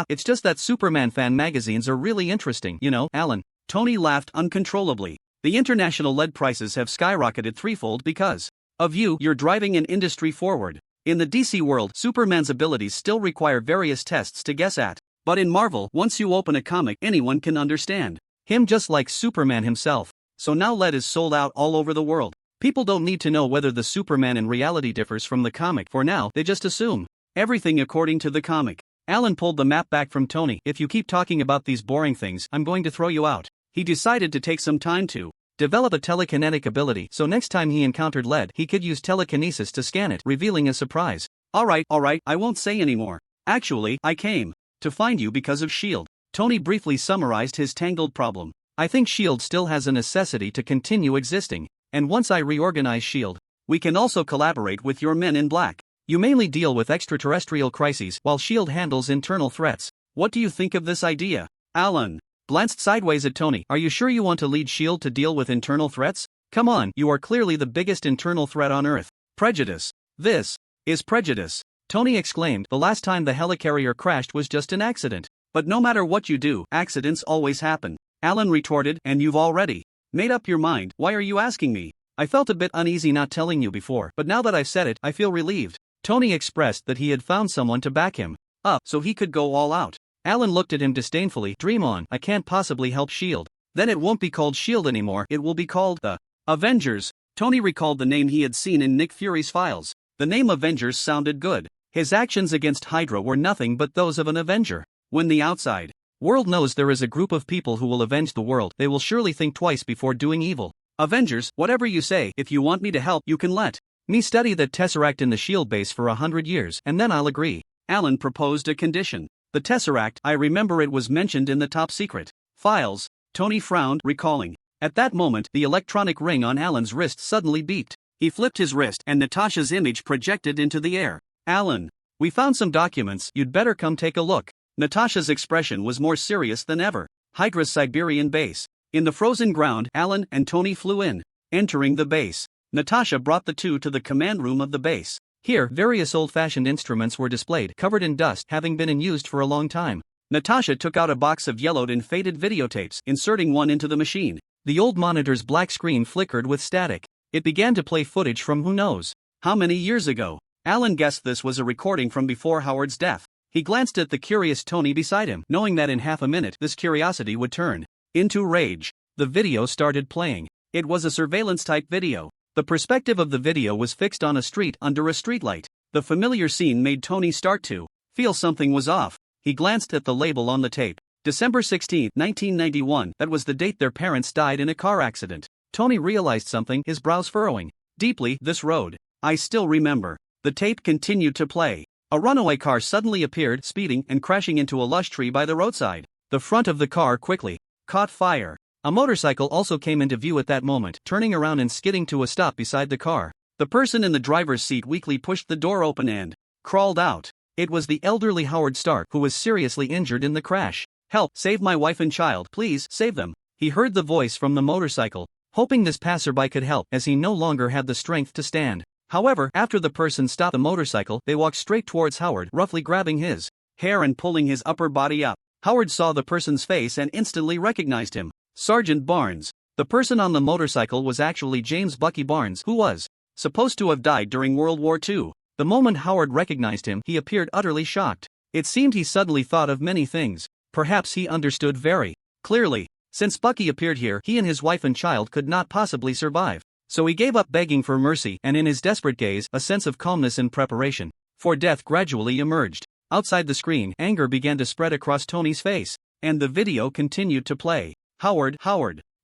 Speaker 1: It's just that Superman fan magazines are really interesting, you know, Alan." Tony laughed uncontrollably. "The international lead prices have skyrocketed threefold because of you. You're driving an industry forward. In the DC world, Superman's abilities still require various tests to guess at. But in Marvel, once you open a comic, anyone can understand him just like Superman himself. So now lead is sold out all over the world. People don't need to know whether the Superman in reality differs from the comic. For now, they just assume everything according to the comic." Alan pulled the map back from Tony. "If you keep talking about these boring things, I'm going to throw you out." He decided to take some time to develop a telekinetic ability, so next time he encountered lead, he could use telekinesis to scan it, revealing a surprise. All right, I won't say anymore. Actually, I came to find you because of S.H.I.E.L.D. Tony briefly summarized his tangled problem. "I think S.H.I.E.L.D. still has a necessity to continue existing. and once I reorganize S.H.I.E.L.D., we can also collaborate with your Men in Black. You mainly deal with extraterrestrial crises while S.H.I.E.L.D. handles internal threats. What do you think of this idea? Alan glanced sideways at Tony. Are you sure you want to lead S.H.I.E.L.D. to deal with internal threats? Come on, you are clearly the biggest internal threat on Earth. Prejudice. This is prejudice, Tony exclaimed. The last time the helicarrier crashed was just an accident. But no matter what you do, accidents always happen. Alan retorted, and you've already made up your mind. Why are you asking me? I felt a bit uneasy not telling you before, but now that I've said it, I feel relieved. Tony expressed that he had found someone to back him up so he could go all out. Alan looked at him disdainfully. Dream on. I can't possibly help S.H.I.E.L.D. Then it won't be called S.H.I.E.L.D. anymore, it will be called the Avengers. Tony recalled the name he had seen in Nick Fury's files. The name Avengers sounded good. His actions against Hydra were nothing but those of an Avenger. When the outside world knows there is a group of people who will avenge the world, they will surely think twice before doing evil. Avengers, whatever you say. If you want me to help, you can let me study that Tesseract in the S.H.I.E.L.D. base for 100 years, and then I'll agree. Alan proposed a condition. The Tesseract, I remember it was mentioned in the top secret files. Tony frowned, recalling. At that moment, the electronic ring on Alan's wrist suddenly beeped. He flipped his wrist, and Natasha's image projected into the air. Alan, we found some documents, you'd better come take a look. Natasha's expression was more serious than ever. Hydra's Siberian base. In the frozen ground, Alan and Tony flew in. Entering the base, Natasha brought the two to the command room of the base. Here, various old-fashioned instruments were displayed, covered in dust, having been unused for a long time. Natasha took out a box of yellowed and faded videotapes, inserting one into the machine. The old monitor's black screen flickered with static. It began to play footage from who knows how many years ago. Alan guessed this was a recording from before Howard's death. He glanced at the curious Tony beside him, knowing that in half a minute this curiosity would turn into rage. The video started playing. It was a surveillance-type video. The perspective of the video was fixed on a street under a streetlight. The familiar scene made Tony start to feel something was off. He glanced at the label on the tape. December 16, 1991, that was the date their parents died in a car accident. Tony realized something, his brows furrowing deeply. This road. I still remember. The tape continued to play. A runaway car suddenly appeared, speeding and crashing into a lush tree by the roadside. The front of the car quickly caught fire. A motorcycle also came into view at that moment, turning around and skidding to a stop beside the car. The person in the driver's seat weakly pushed the door open and crawled out. It was the elderly Howard Stark, who was seriously injured in the crash. Help, save my wife and child, please, save them. He heard the voice from the motorcycle, hoping this passerby could help, as he no longer had the strength to stand. However, after the person stopped the motorcycle, they walked straight towards Howard, roughly grabbing his hair and pulling his upper body up. Howard saw the person's face and instantly recognized him. Sergeant Barnes. The person on the motorcycle was actually James Bucky Barnes, who was supposed to have died during World War II. The moment Howard recognized him, he appeared utterly shocked. It seemed he suddenly thought of many things. Perhaps he understood very clearly. Since Bucky appeared here, he and his wife and child could not possibly survive. So he gave up begging for mercy, and in his desperate gaze, a sense of calmness and preparation for death gradually emerged. Outside the screen, anger began to spread across Tony's face, and the video continued to play. Howard.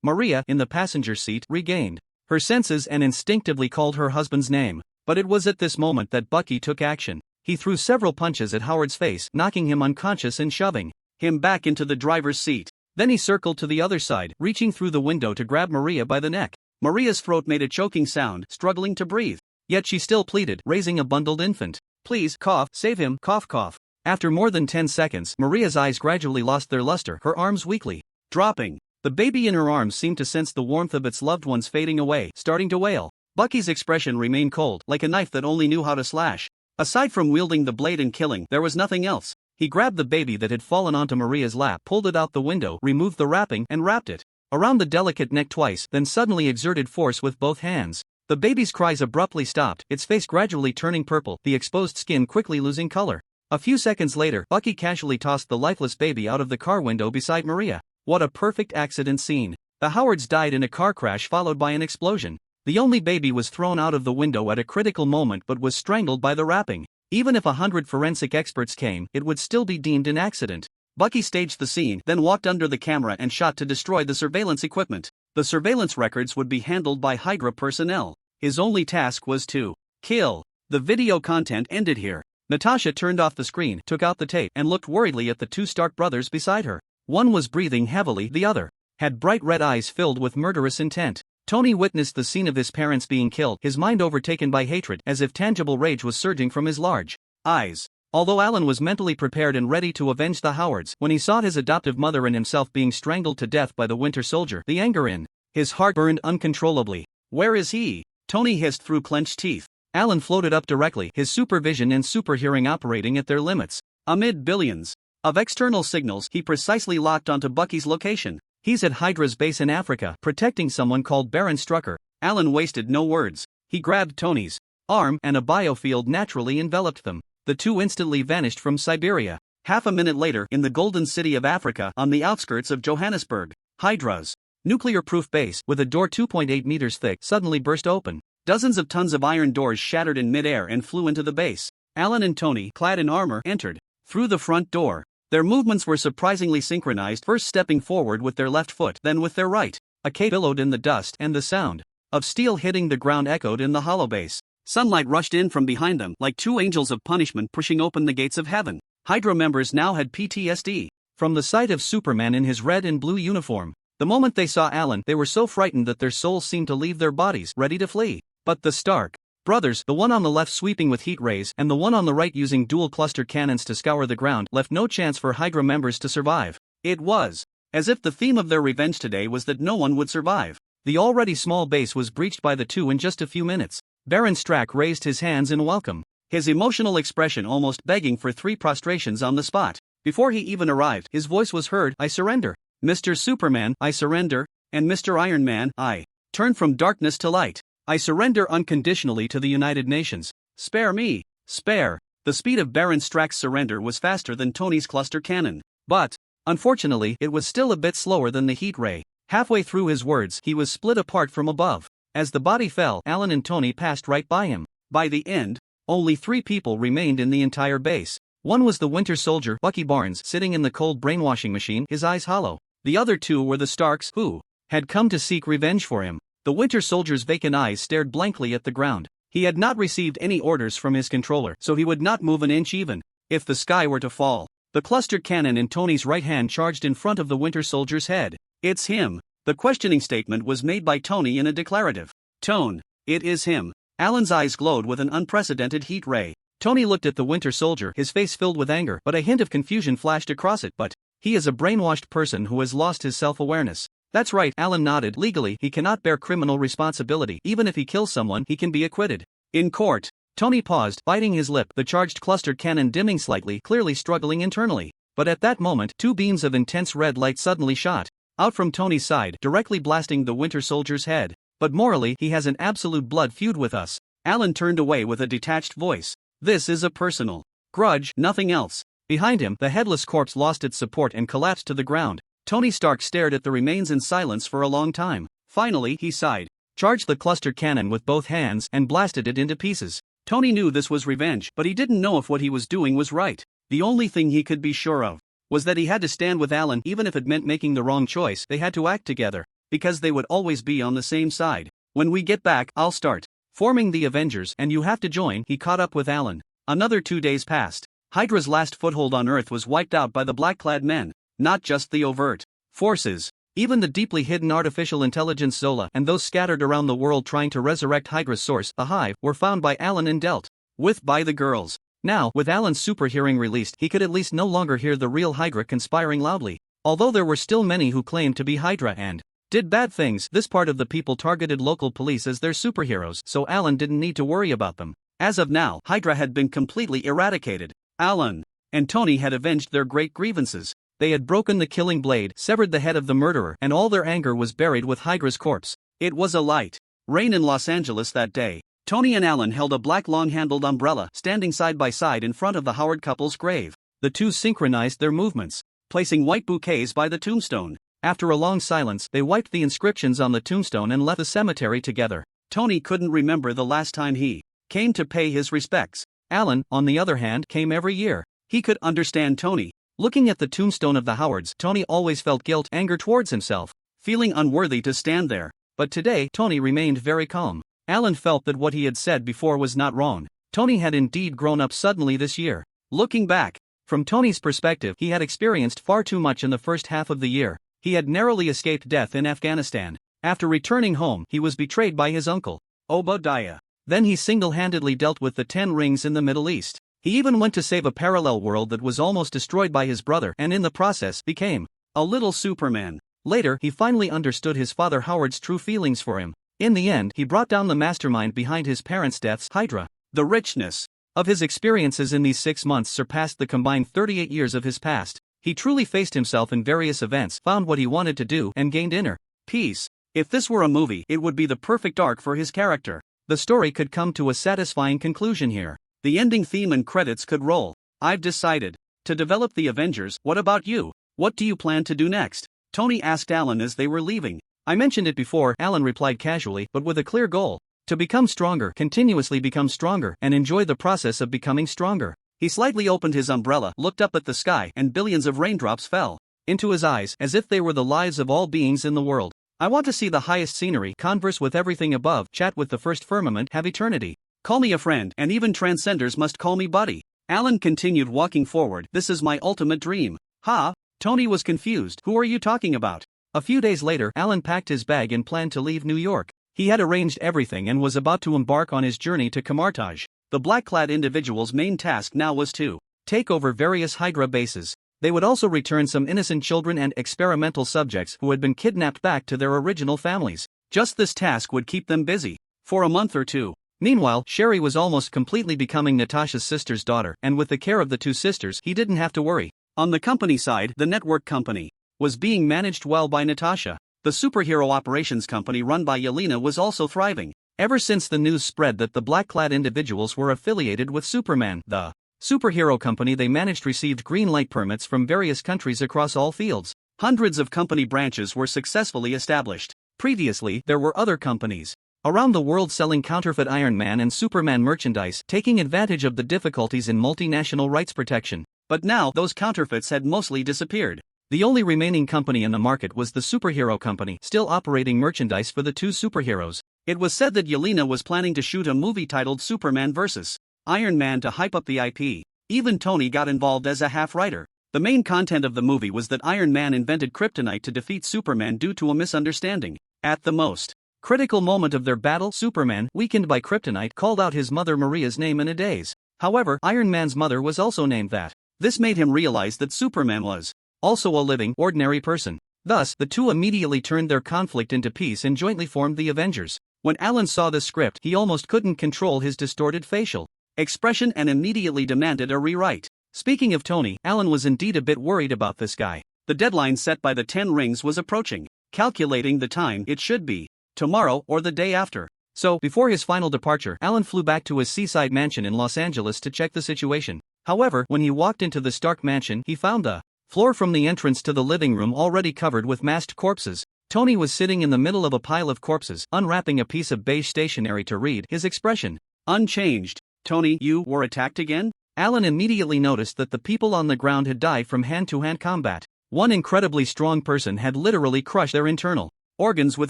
Speaker 1: Maria, in the passenger seat, regained her senses and instinctively called her husband's name. But it was at this moment that Bucky took action. He threw several punches at Howard's face, knocking him unconscious and shoving him back into the driver's seat. Then he circled to the other side, reaching through the window to grab Maria by the neck. Maria's throat made a choking sound, struggling to breathe. Yet she still pleaded, raising a bundled infant. Please, cough, save him, cough, cough. After more than 10 seconds, Maria's eyes gradually lost their luster, her arms weakly dropping. The baby in her arms seemed to sense the warmth of its loved ones fading away, starting to wail. Bucky's expression remained cold, like a knife that only knew how to slash. Aside from wielding the blade and killing, there was nothing else. He grabbed the baby that had fallen onto Maria's lap, pulled it out the window, removed the wrapping, and wrapped it around the delicate neck twice, then suddenly exerted force with both hands. The baby's cries abruptly stopped, its face gradually turning purple, the exposed skin quickly losing color. A few seconds later, Bucky casually tossed the lifeless baby out of the car window beside Maria. What a perfect accident scene. The Howards died in a car crash followed by an explosion. The only baby was thrown out of the window at a critical moment but was strangled by the wrapping. Even if 100 forensic experts came, it would still be deemed an accident. Bucky staged the scene, then walked under the camera and shot to destroy the surveillance equipment. The surveillance records would be handled by Hydra personnel. His only task was to kill. The video content ended here. Natasha turned off the screen, took out the tape, and looked worriedly at the two Stark brothers beside her. One was breathing heavily, the other had bright red eyes filled with murderous intent. Tony witnessed the scene of his parents being killed, his mind overtaken by hatred, as if tangible rage was surging from his large eyes. Although Alan was mentally prepared and ready to avenge the Howards, when he saw his adoptive mother and himself being strangled to death by the Winter Soldier, the anger in his heart burned uncontrollably. "Where is he?" Tony hissed through clenched teeth. Alan floated up directly, his supervision and superhearing operating at their limits. Amid billions of external signals, he precisely locked onto Bucky's location. "He's at Hydra's base in Africa, protecting someone called Baron Strucker." Alan wasted no words. He grabbed Tony's arm, and a biofield naturally enveloped them. The two instantly vanished from Siberia. Half a minute later, in the Golden City of Africa, on the outskirts of Johannesburg, Hydra's nuclear-proof base, with a door 2.8 meters thick, suddenly burst open. Dozens of tons of iron doors shattered in midair and flew into the base. Alan and Tony, clad in armor, entered through the front door. Their movements were surprisingly synchronized, first stepping forward with their left foot, then with their right. A cape billowed in the dust, and the sound of steel hitting the ground echoed in the hollow base. Sunlight rushed in from behind them, like two angels of punishment pushing open the gates of heaven. Hydra members now had PTSD from the sight of Superman in his red and blue uniform. The moment they saw Alan, they were so frightened that their souls seemed to leave their bodies, ready to flee. But the Stark brothers, the one on the left sweeping with heat rays, and the one on the right using dual cluster cannons to scour the ground, left no chance for Hydra members to survive. It was as if the theme of their revenge today was that no one would survive. The already small base was breached by the two in just a few minutes. Baron Strack raised his hands in welcome, his emotional expression almost begging for 3 prostrations on the spot. Before he even arrived, his voice was heard. "I surrender. Mr. Superman, I surrender, and Mr. Iron Man, I turn from darkness to light. I surrender unconditionally to the United Nations. Spare me, spare." The speed of Baron Strack's surrender was faster than Tony's cluster cannon. But, unfortunately, it was still a bit slower than the heat ray. Halfway through his words, he was split apart from above. As the body fell, Alan and Tony passed right by him. By the end, only 3 people remained in the entire base. One was the Winter Soldier, Bucky Barnes, sitting in the cold brainwashing machine, his eyes hollow. The other 2 were the Starks, who had come to seek revenge for him. The Winter Soldier's vacant eyes stared blankly at the ground. He had not received any orders from his controller, so he would not move an inch even if the sky were to fall. The cluster cannon in Tony's right hand charged in front of the Winter Soldier's head. "It's him." The questioning statement was made by Tony in a declarative tone. "It is him." Alan's eyes glowed with an unprecedented heat ray. Tony looked at the Winter Soldier, his face filled with anger, but a hint of confusion flashed across it. "But he is a brainwashed person who has lost his self-awareness." "That's right," Alan nodded. "Legally, he cannot bear criminal responsibility. Even if he kills someone, he can be acquitted in court." Tony paused, biting his lip, the charged cluster cannon dimming slightly, clearly struggling internally. But at that moment, 2 beams of intense red light suddenly shot out from Tony's side, directly blasting the Winter Soldier's head. "But morally, he has an absolute blood feud with us." Alan turned away with a detached voice. "This is a personal grudge, nothing else." Behind him, the headless corpse lost its support and collapsed to the ground. Tony Stark stared at the remains in silence for a long time. Finally, he sighed, charged the cluster cannon with both hands, and blasted it into pieces. Tony knew this was revenge, but he didn't know if what he was doing was right. The only thing he could be sure of was that he had to stand with Alan. Even if it meant making the wrong choice, they had to act together, because they would always be on the same side. "When we get back, I'll start forming the Avengers, and you have to join." He caught up with Alan. Another 2 days passed. Hydra's last foothold on Earth was wiped out by the black-clad men. Not just the overt forces. Even the deeply hidden artificial intelligence Zola and those scattered around the world trying to resurrect Hydra's source, the Hive, were found by Alan and dealt with by the girls. Now, with Alan's super hearing released, he could at least no longer hear the real Hydra conspiring loudly. Although there were still many who claimed to be Hydra and did bad things, this part of the people targeted local police as their superheroes, so Alan didn't need to worry about them. As of now, Hydra had been completely eradicated. Alan and Tony had avenged their great grievances. They had broken the killing blade, severed the head of the murderer, and all their anger was buried with Hydra's corpse. It was a light rain in Los Angeles that day. Tony and Alan held a black long-handled umbrella, standing side by side in front of the Howard couple's grave. The two synchronized their movements, placing white bouquets by the tombstone. After a long silence, they wiped the inscriptions on the tombstone and left the cemetery together. Tony couldn't remember the last time he came to pay his respects. Alan, on the other hand, came every year. He could understand Tony. Looking at the tombstone of the Howards, Tony always felt guilt, anger towards himself, feeling unworthy to stand there. But today, Tony remained very calm. Alan felt that what he had said before was not wrong. Tony had indeed grown up suddenly this year. Looking back, from Tony's perspective, he had experienced far too much in the first half of the year. He had narrowly escaped death in Afghanistan, After returning home, he was betrayed by his uncle, Obadiah. Then he single-handedly dealt with the 10 rings in the Middle East. He even went to save a parallel world that was almost destroyed by his brother and in the process became a little Superman. Later, he finally understood his father Howard's true feelings for him. In the end, he brought down the mastermind behind his parents' deaths, Hydra. The richness of his experiences in these 6 months surpassed the combined 38 years of his past. He truly faced himself in various events, found what he wanted to do, and gained inner peace. If this were a movie, it would be the perfect arc for his character. The story could come to a satisfying conclusion here. The ending theme and credits could roll. I've decided to develop the Avengers. What about you? What do you plan to do next? Tony asked Alan as they were leaving. I mentioned it before, Alan replied casually, but with a clear goal. To become stronger, continuously become stronger, and enjoy the process of becoming stronger. He slightly opened his umbrella, looked up at the sky, and billions of raindrops fell into his eyes as if they were the lives of all beings in the world. I want to see the highest scenery, converse with everything above, chat with the first firmament, have eternity. Call me a friend, and even transcenders must call me buddy. Alan continued walking forward. This is my ultimate dream. Ha? Tony was confused. Who are you talking about? A few days later, Alan packed his bag and planned to leave New York. He had arranged everything and was about to embark on his journey to Camartage. The black-clad individual's main task now was to take over various Hydra bases. They would also return some innocent children and experimental subjects who had been kidnapped back to their original families. Just this task would keep them busy for a month or two. Meanwhile, Sherry was almost completely becoming Natasha's sister's daughter, and with the care of the two sisters, he didn't have to worry. On the company side, the network company was being managed well by Natasha. The superhero operations company run by Yelena was also thriving. Ever since the news spread that the black-clad individuals were affiliated with Superman, the superhero company they managed received green light permits from various countries across all fields. Hundreds of company branches were successfully established. Previously, there were other companies around the world selling counterfeit Iron Man and Superman merchandise, taking advantage of the difficulties in multinational rights protection. But now, those counterfeits had mostly disappeared. The only remaining company in the market was the superhero company, still operating merchandise for the two superheroes. It was said that Yelena was planning to shoot a movie titled Superman vs. Iron Man to hype up the IP. Even Tony got involved as a half-writer. The main content of the movie was that Iron Man invented kryptonite to defeat Superman due to a misunderstanding. At the most critical moment of their battle, Superman, weakened by kryptonite, called out his mother Maria's name in a daze. However, Iron Man's mother was also named that. This made him realize that Superman was also a living, ordinary person. Thus, the two immediately turned their conflict into peace and jointly formed the Avengers. When Alan saw the script, he almost couldn't control his distorted facial expression and immediately demanded a rewrite. Speaking of Tony, Alan was indeed a bit worried about this guy. The deadline set by the 10 rings was approaching. Calculating the time, it should be tomorrow or the day after. So, before his final departure, Alan flew back to his seaside mansion in Los Angeles to check the situation. However, when he walked into the Stark mansion, he found the floor from the entrance to the living room already covered with masked corpses. Tony was sitting in the middle of a pile of corpses, unwrapping a piece of beige stationery to read, his expression unchanged. Tony, you were attacked again? Alan immediately noticed that the people on the ground had died from hand-to-hand combat. One incredibly strong person had literally crushed their internal organs with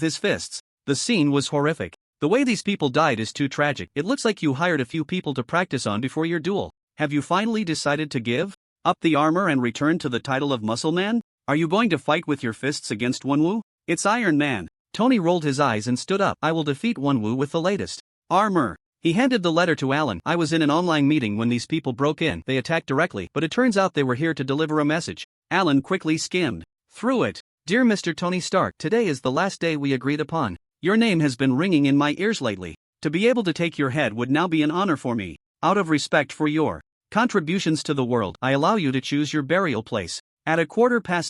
Speaker 1: his fists. The scene was horrific. The way these people died is too tragic. It looks like you hired a few people to practice on before your duel. Have you finally decided to give up the armor and return to the title of Muscle Man? Are you going to fight with your fists against Wunwu? It's Iron Man. Tony rolled his eyes and stood up. I will defeat Wunwu with the latest armor. He handed the letter to Alan. I was in an online meeting when these people broke in. They attacked directly, but it turns out they were here to deliver a message. Alan quickly skimmed through it. Dear Mr. Tony Stark, today is the last day we agreed upon. Your name has been ringing in my ears lately. To be able to take your head would now be an honor for me. Out of respect for your contributions to the world, I allow you to choose your burial place. At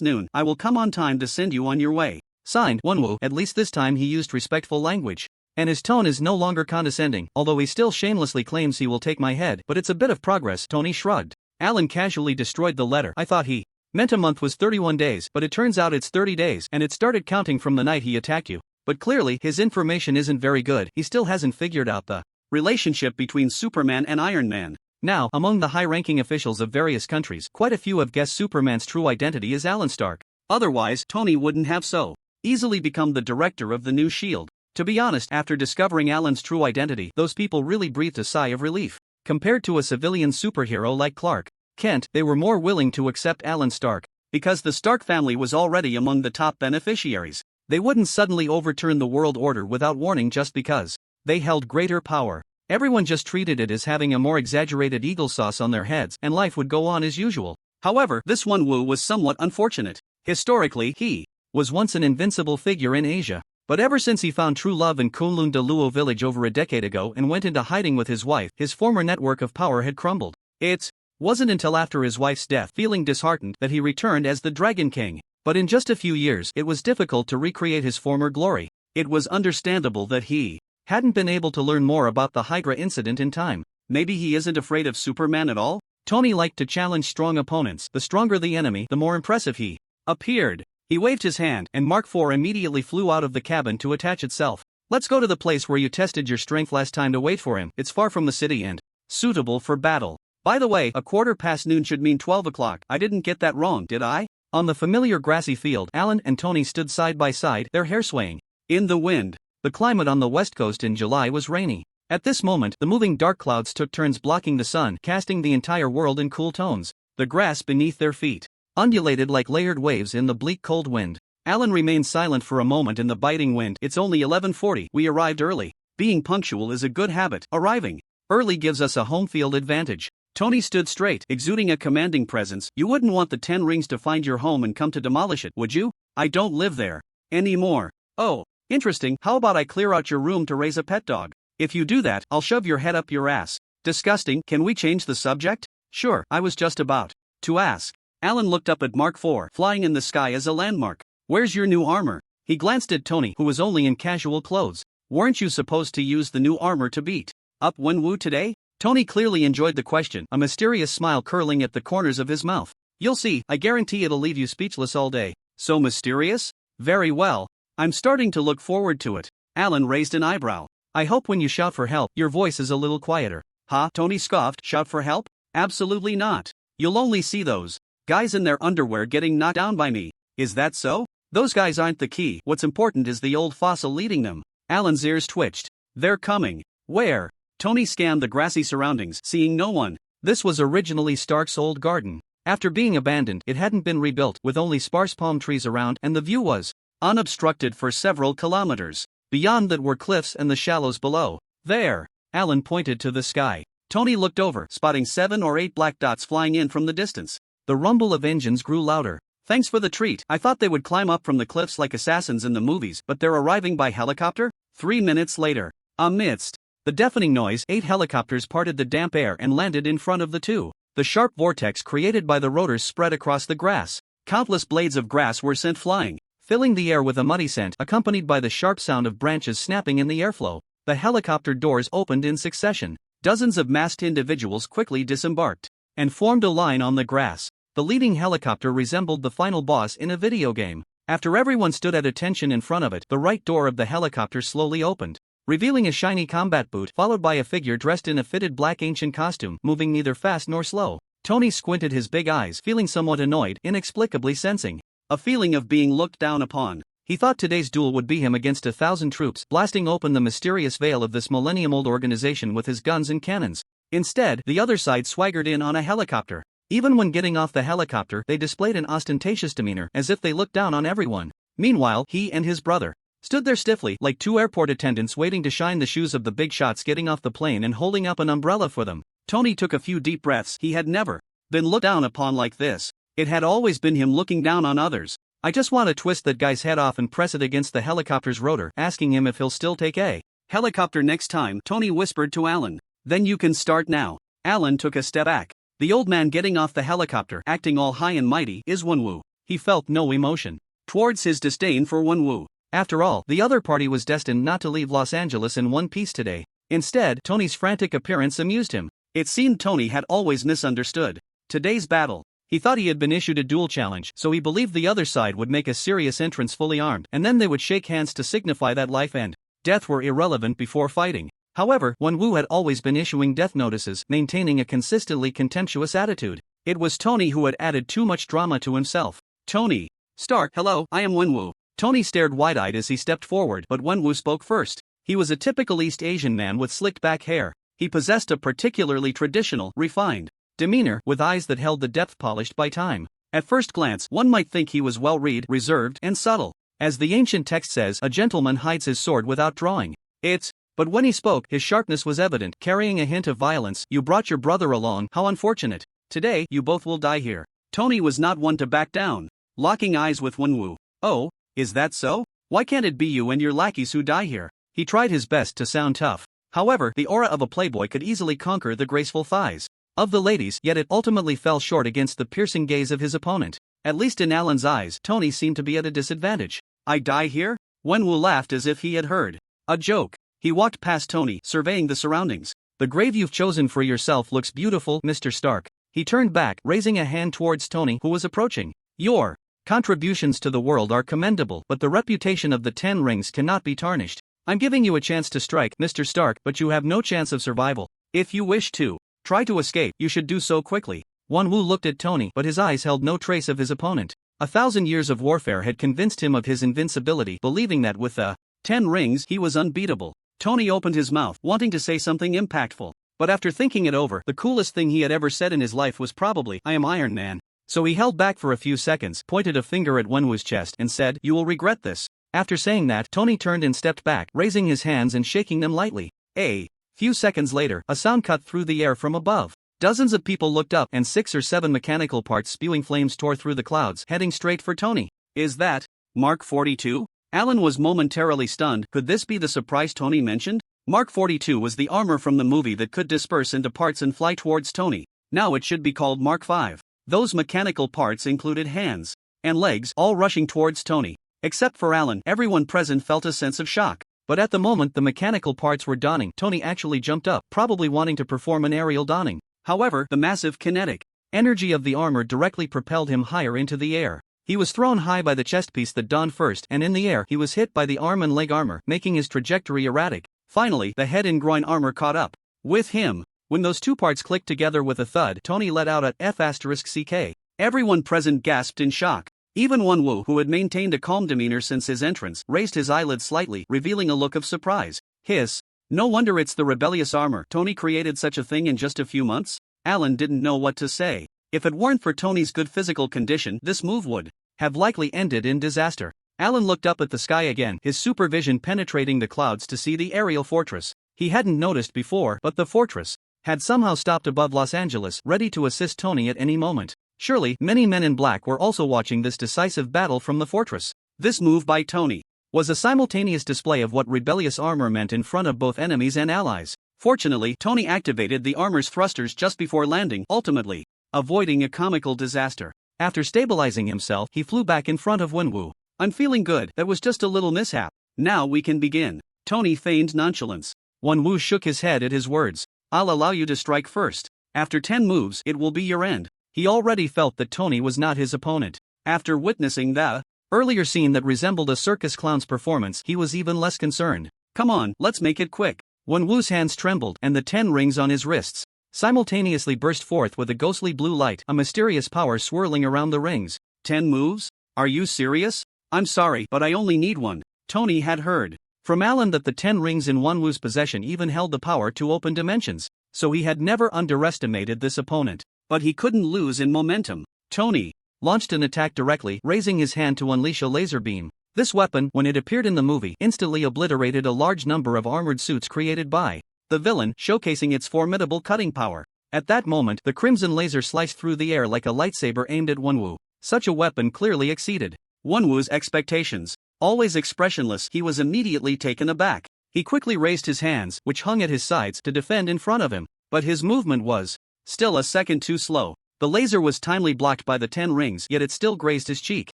Speaker 1: noon, I will come on time to send you on your way. Signed, Wunwu. At least this time he used respectful language. And his tone is no longer condescending, although he still shamelessly claims he will take my head, but it's a bit of progress, Tony shrugged. Alan casually destroyed the letter. I thought he meant a month was 31 days, but it turns out it's 30 days, and it started counting from the night he attacked you. But clearly, his information isn't very good. He still hasn't figured out the relationship between Superman and Iron Man. Now, among the high-ranking officials of various countries, quite a few have guessed Superman's true identity is Alan Stark. Otherwise, Tony wouldn't have so easily become the director of the new S.H.I.E.L.D. To be honest, after discovering Alan's true identity, those people really breathed a sigh of relief. Compared to a civilian superhero like Clark Kent, they were more willing to accept Alan Stark, because the Stark family was already among the top beneficiaries. They wouldn't suddenly overturn the world order without warning just because they held greater power. Everyone just treated it as having a more exaggerated eagle sauce on their heads, and life would go on as usual. However, this Wenwu was somewhat unfortunate. Historically, he was once an invincible figure in Asia. But ever since he found true love in Kunlun de Luo village over a decade ago and went into hiding with his wife, his former network of power had crumbled. It wasn't until after his wife's death, feeling disheartened, that he returned as the Dragon King. But in just a few years, it was difficult to recreate his former glory. It was understandable that he hadn't been able to learn more about the Hydra incident in time. Maybe he isn't afraid of Superman at all? Tony liked to challenge strong opponents. The stronger the enemy, the more impressive he appeared. He waved his hand, and Mark IV immediately flew out of the cabin to attach itself. Let's go to the place where you tested your strength last time to wait for him. It's far from the city and suitable for battle. By the way, 1/4 noon should mean 12 o'clock. I didn't get that wrong, did I? On the familiar grassy field, Alan and Tony stood side by side, their hair swaying in the wind. The climate on the west coast in July was rainy. At this moment, the moving dark clouds took turns blocking the sun, casting the entire world in cool tones. The grass beneath their feet undulated like layered waves in the bleak cold wind. Alan remained silent for a moment in the biting wind. It's only 11:40. We arrived early. Being punctual is a good habit. Arriving early gives us a home field advantage. Tony stood straight, exuding a commanding presence. You wouldn't want the 10 Rings to find your home and come to demolish it, would you? I don't live there anymore. Oh, interesting. How about I clear out your room to raise a pet dog? If you do that, I'll shove your head up your ass. Disgusting. Can we change the subject? Sure, I was just about to ask. Alan looked up at Mark IV, flying in the sky as a landmark. Where's your new armor? He glanced at Tony, who was only in casual clothes. Weren't you supposed to use the new armor to beat up Wenwu today? Tony clearly enjoyed the question, a mysterious smile curling at the corners of his mouth. You'll see, I guarantee it'll leave you speechless all day. So mysterious? Very well. I'm starting to look forward to it. Alan raised an eyebrow. I hope when you shout for help, your voice is a little quieter. Huh? Tony scoffed. Shout for help? Absolutely not. You'll only see those guys in their underwear getting knocked down by me. Is that so? Those guys aren't the key. What's important is the old fossil leading them. Alan's ears twitched. They're coming. Where? Tony scanned the grassy surroundings, seeing no one. This was originally Stark's old garden. After being abandoned, it hadn't been rebuilt, with only sparse palm trees around, and the view was unobstructed for several kilometers. Beyond that were cliffs and the shallows below. There. Alan pointed to the sky. Tony looked over, spotting 7 or 8 black dots flying in from the distance. The rumble of engines grew louder. Thanks for the treat. I thought they would climb up from the cliffs like assassins in the movies, but they're arriving by helicopter? 3 minutes later. Amidst the deafening noise, 8 helicopters parted the damp air and landed in front of the 2. The sharp vortex created by the rotors spread across the grass. Countless blades of grass were sent flying, filling the air with a muddy scent, accompanied by the sharp sound of branches snapping in the airflow. The helicopter doors opened in succession. Dozens of masked individuals quickly disembarked and formed a line on the grass. The leading helicopter resembled the final boss in a video game. After everyone stood at attention in front of it, the right door of the helicopter slowly opened, revealing a shiny combat boot, followed by a figure dressed in a fitted black ancient costume, moving neither fast nor slow. Tony squinted his big eyes, feeling somewhat annoyed, inexplicably sensing a feeling of being looked down upon. He thought today's duel would be him against 1,000 troops, blasting open the mysterious veil of this millennium-old organization with his guns and cannons. Instead, the other side swaggered in on a helicopter. Even when getting off the helicopter, they displayed an ostentatious demeanor, as if they looked down on everyone. Meanwhile, he and his brother stood there stiffly, like 2 airport attendants waiting to shine the shoes of the big shots getting off the plane and holding up an umbrella for them. Tony took a few deep breaths. He had never been looked down upon like this. It had always been him looking down on others. I just want to twist that guy's head off and press it against the helicopter's rotor, asking him if he'll still take a helicopter next time, Tony whispered to Alan. Then you can start now. Alan took a step back. The old man getting off the helicopter, acting all high and mighty, is Wenwu. He felt no emotion towards his disdain for Wenwu. After all, the other party was destined not to leave Los Angeles in one piece today. Instead, Tony's frantic appearance amused him. It seemed Tony had always misunderstood today's battle. He thought he had been issued a duel challenge, so he believed the other side would make a serious entrance fully armed, and then they would shake hands to signify that life and death were irrelevant before fighting. However, Wenwu had always been issuing death notices, maintaining a consistently contemptuous attitude. It was Tony who had added too much drama to himself. Tony Stark, hello, I am Wenwu. Tony stared wide-eyed as he stepped forward, but Wenwu spoke first. He was a typical East Asian man with slicked back hair. He possessed a particularly traditional, refined demeanor, with eyes that held the depth polished by time. At first glance, one might think he was well-read, reserved, and subtle. As the ancient text says, a gentleman hides his sword without drawing it. But when he spoke, his sharpness was evident, carrying a hint of violence. You brought your brother along, how unfortunate. Today, you both will die here. Tony was not one to back down, locking eyes with Wenwu. Oh, is that so? Why can't it be you and your lackeys who die here? He tried his best to sound tough. However, the aura of a playboy could easily conquer the graceful thighs of the ladies, yet it ultimately fell short against the piercing gaze of his opponent. At least in Alan's eyes, Tony seemed to be at a disadvantage. I die here? Wenwu laughed as if he had heard a joke. He walked past Tony, surveying the surroundings. The grave you've chosen for yourself looks beautiful, Mr. Stark. He turned back, raising a hand towards Tony, who was approaching. Your contributions to the world are commendable, but the reputation of the 10 rings cannot be tarnished. I'm giving you a chance to strike, Mr. Stark, but you have no chance of survival. If you wish to try to escape, you should do so quickly. Wenwu looked at Tony, but his eyes held no trace of his opponent. 1,000 years of warfare had convinced him of his invincibility, believing that with the 10 rings he was unbeatable. Tony opened his mouth, wanting to say something impactful. But after thinking it over, the coolest thing he had ever said in his life was probably, I am Iron Man. So he held back for a few seconds, pointed a finger at Wenwu's chest and said, you will regret this. After saying that, Tony turned and stepped back, raising his hands and shaking them lightly. A few seconds later, a sound cut through the air from above. Dozens of people looked up and 6 or 7 mechanical parts spewing flames tore through the clouds, heading straight for Tony. Is that Mark 42? Alan was momentarily stunned. Could this be the surprise Tony mentioned? Mark 42 was the armor from the movie that could disperse into parts and fly towards Tony. Now it should be called Mark 5. Those mechanical parts included hands and legs, all rushing towards Tony. Except for Alan, everyone present felt a sense of shock. But at the moment the mechanical parts were donning, Tony actually jumped up, probably wanting to perform an aerial donning. However, the massive kinetic energy of the armor directly propelled him higher into the air. He was thrown high by the chest piece that donned first, and in the air he was hit by the arm and leg armor, making his trajectory erratic. Finally, the head and groin armor caught up with him. When those two parts clicked together with a thud, Tony let out a F***ck. Everyone present gasped in shock. Even Wenwu, who had maintained a calm demeanor since his entrance, raised his eyelids slightly, revealing a look of surprise. Hiss. No wonder it's the rebellious armor. Tony created such a thing in just a few months? Alan didn't know what to say. If it weren't for Tony's good physical condition, this move would have likely ended in disaster. Alan looked up at the sky again, his supervision penetrating the clouds to see the aerial fortress. He hadn't noticed before, but the fortress had somehow stopped above Los Angeles, ready to assist Tony at any moment. Surely, many men in black were also watching this decisive battle from the fortress. This move by Tony was a simultaneous display of what rebellious armor meant in front of both enemies and allies. Fortunately, Tony activated the armor's thrusters just before landing, ultimately avoiding a comical disaster. After stabilizing himself, he flew back in front of Wenwu. I'm feeling good, that was just a little mishap. Now we can begin. Tony feigned nonchalance. Wenwu shook his head at his words. I'll allow you to strike first. After 10 moves, it will be your end. He already felt that Tony was not his opponent. After witnessing the earlier scene that resembled a circus clown's performance, he was even less concerned. Come on, let's make it quick. Wenwu's hands trembled, and the 10 rings on his wrists simultaneously burst forth with a ghostly blue light, a mysterious power swirling around the rings. 10 moves? Are you serious? I'm sorry, but I only need one. Tony had heard from Alan that the 10 rings in Wenwu's possession even held the power to open dimensions, so he had never underestimated this opponent. But he couldn't lose in momentum. Tony launched an attack directly, raising his hand to unleash a laser beam. This weapon, when it appeared in the movie, instantly obliterated a large number of armored suits created by the villain, showcasing its formidable cutting power. At that moment, the crimson laser sliced through the air like a lightsaber aimed at Wenwu. Such a weapon clearly exceeded Wenwu's expectations. Always expressionless, he was immediately taken aback. He quickly raised his hands, which hung at his sides, to defend in front of him. But his movement was still a second too slow. The laser was timely blocked by the 10 rings, yet it still grazed his cheek.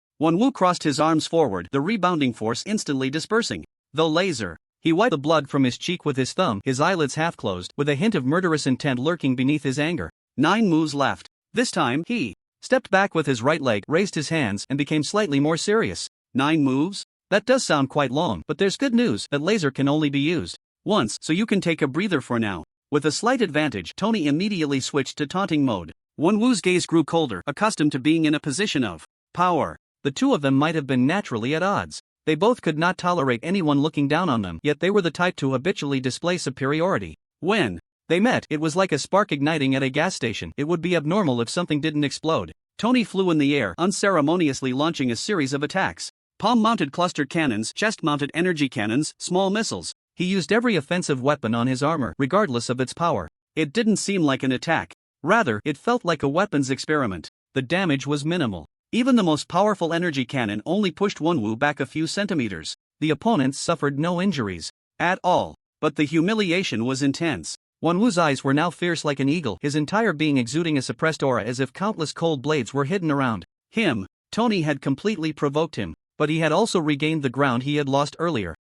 Speaker 1: Wenwu crossed his arms forward, the rebounding force instantly dispersing the laser. He wiped the blood from his cheek with his thumb, his eyelids half closed, with a hint of murderous intent lurking beneath his anger. 9 moves left. This time, he stepped back with his right leg, raised his hands, and became slightly more serious. 9 moves? That does sound quite long, but there's good news, that laser can only be used once, so you can take a breather for now. With a slight advantage, Tony immediately switched to taunting mode. Wenwu's gaze grew colder, accustomed to being in a position of power. The two of them might have been naturally at odds. They both could not tolerate anyone looking down on them, yet they were the type to habitually display superiority. When they met, it was like a spark igniting at a gas station. It would be abnormal if something didn't explode. Tony flew in the air, unceremoniously launching a series of attacks. Palm-mounted cluster cannons, chest-mounted energy cannons, small missiles. He used every offensive weapon on his armor, regardless of its power. It didn't seem like an attack. Rather, it felt like a weapons experiment. The damage was minimal. Even the most powerful energy cannon only pushed Wonwoo back a few centimeters. The opponents suffered no injuries at all. But the humiliation was intense. Wonwoo's eyes were now fierce like an eagle, his entire being exuding a suppressed aura as if countless cold blades were hidden around him. Tony had completely provoked him, but he had also regained the ground he had lost earlier.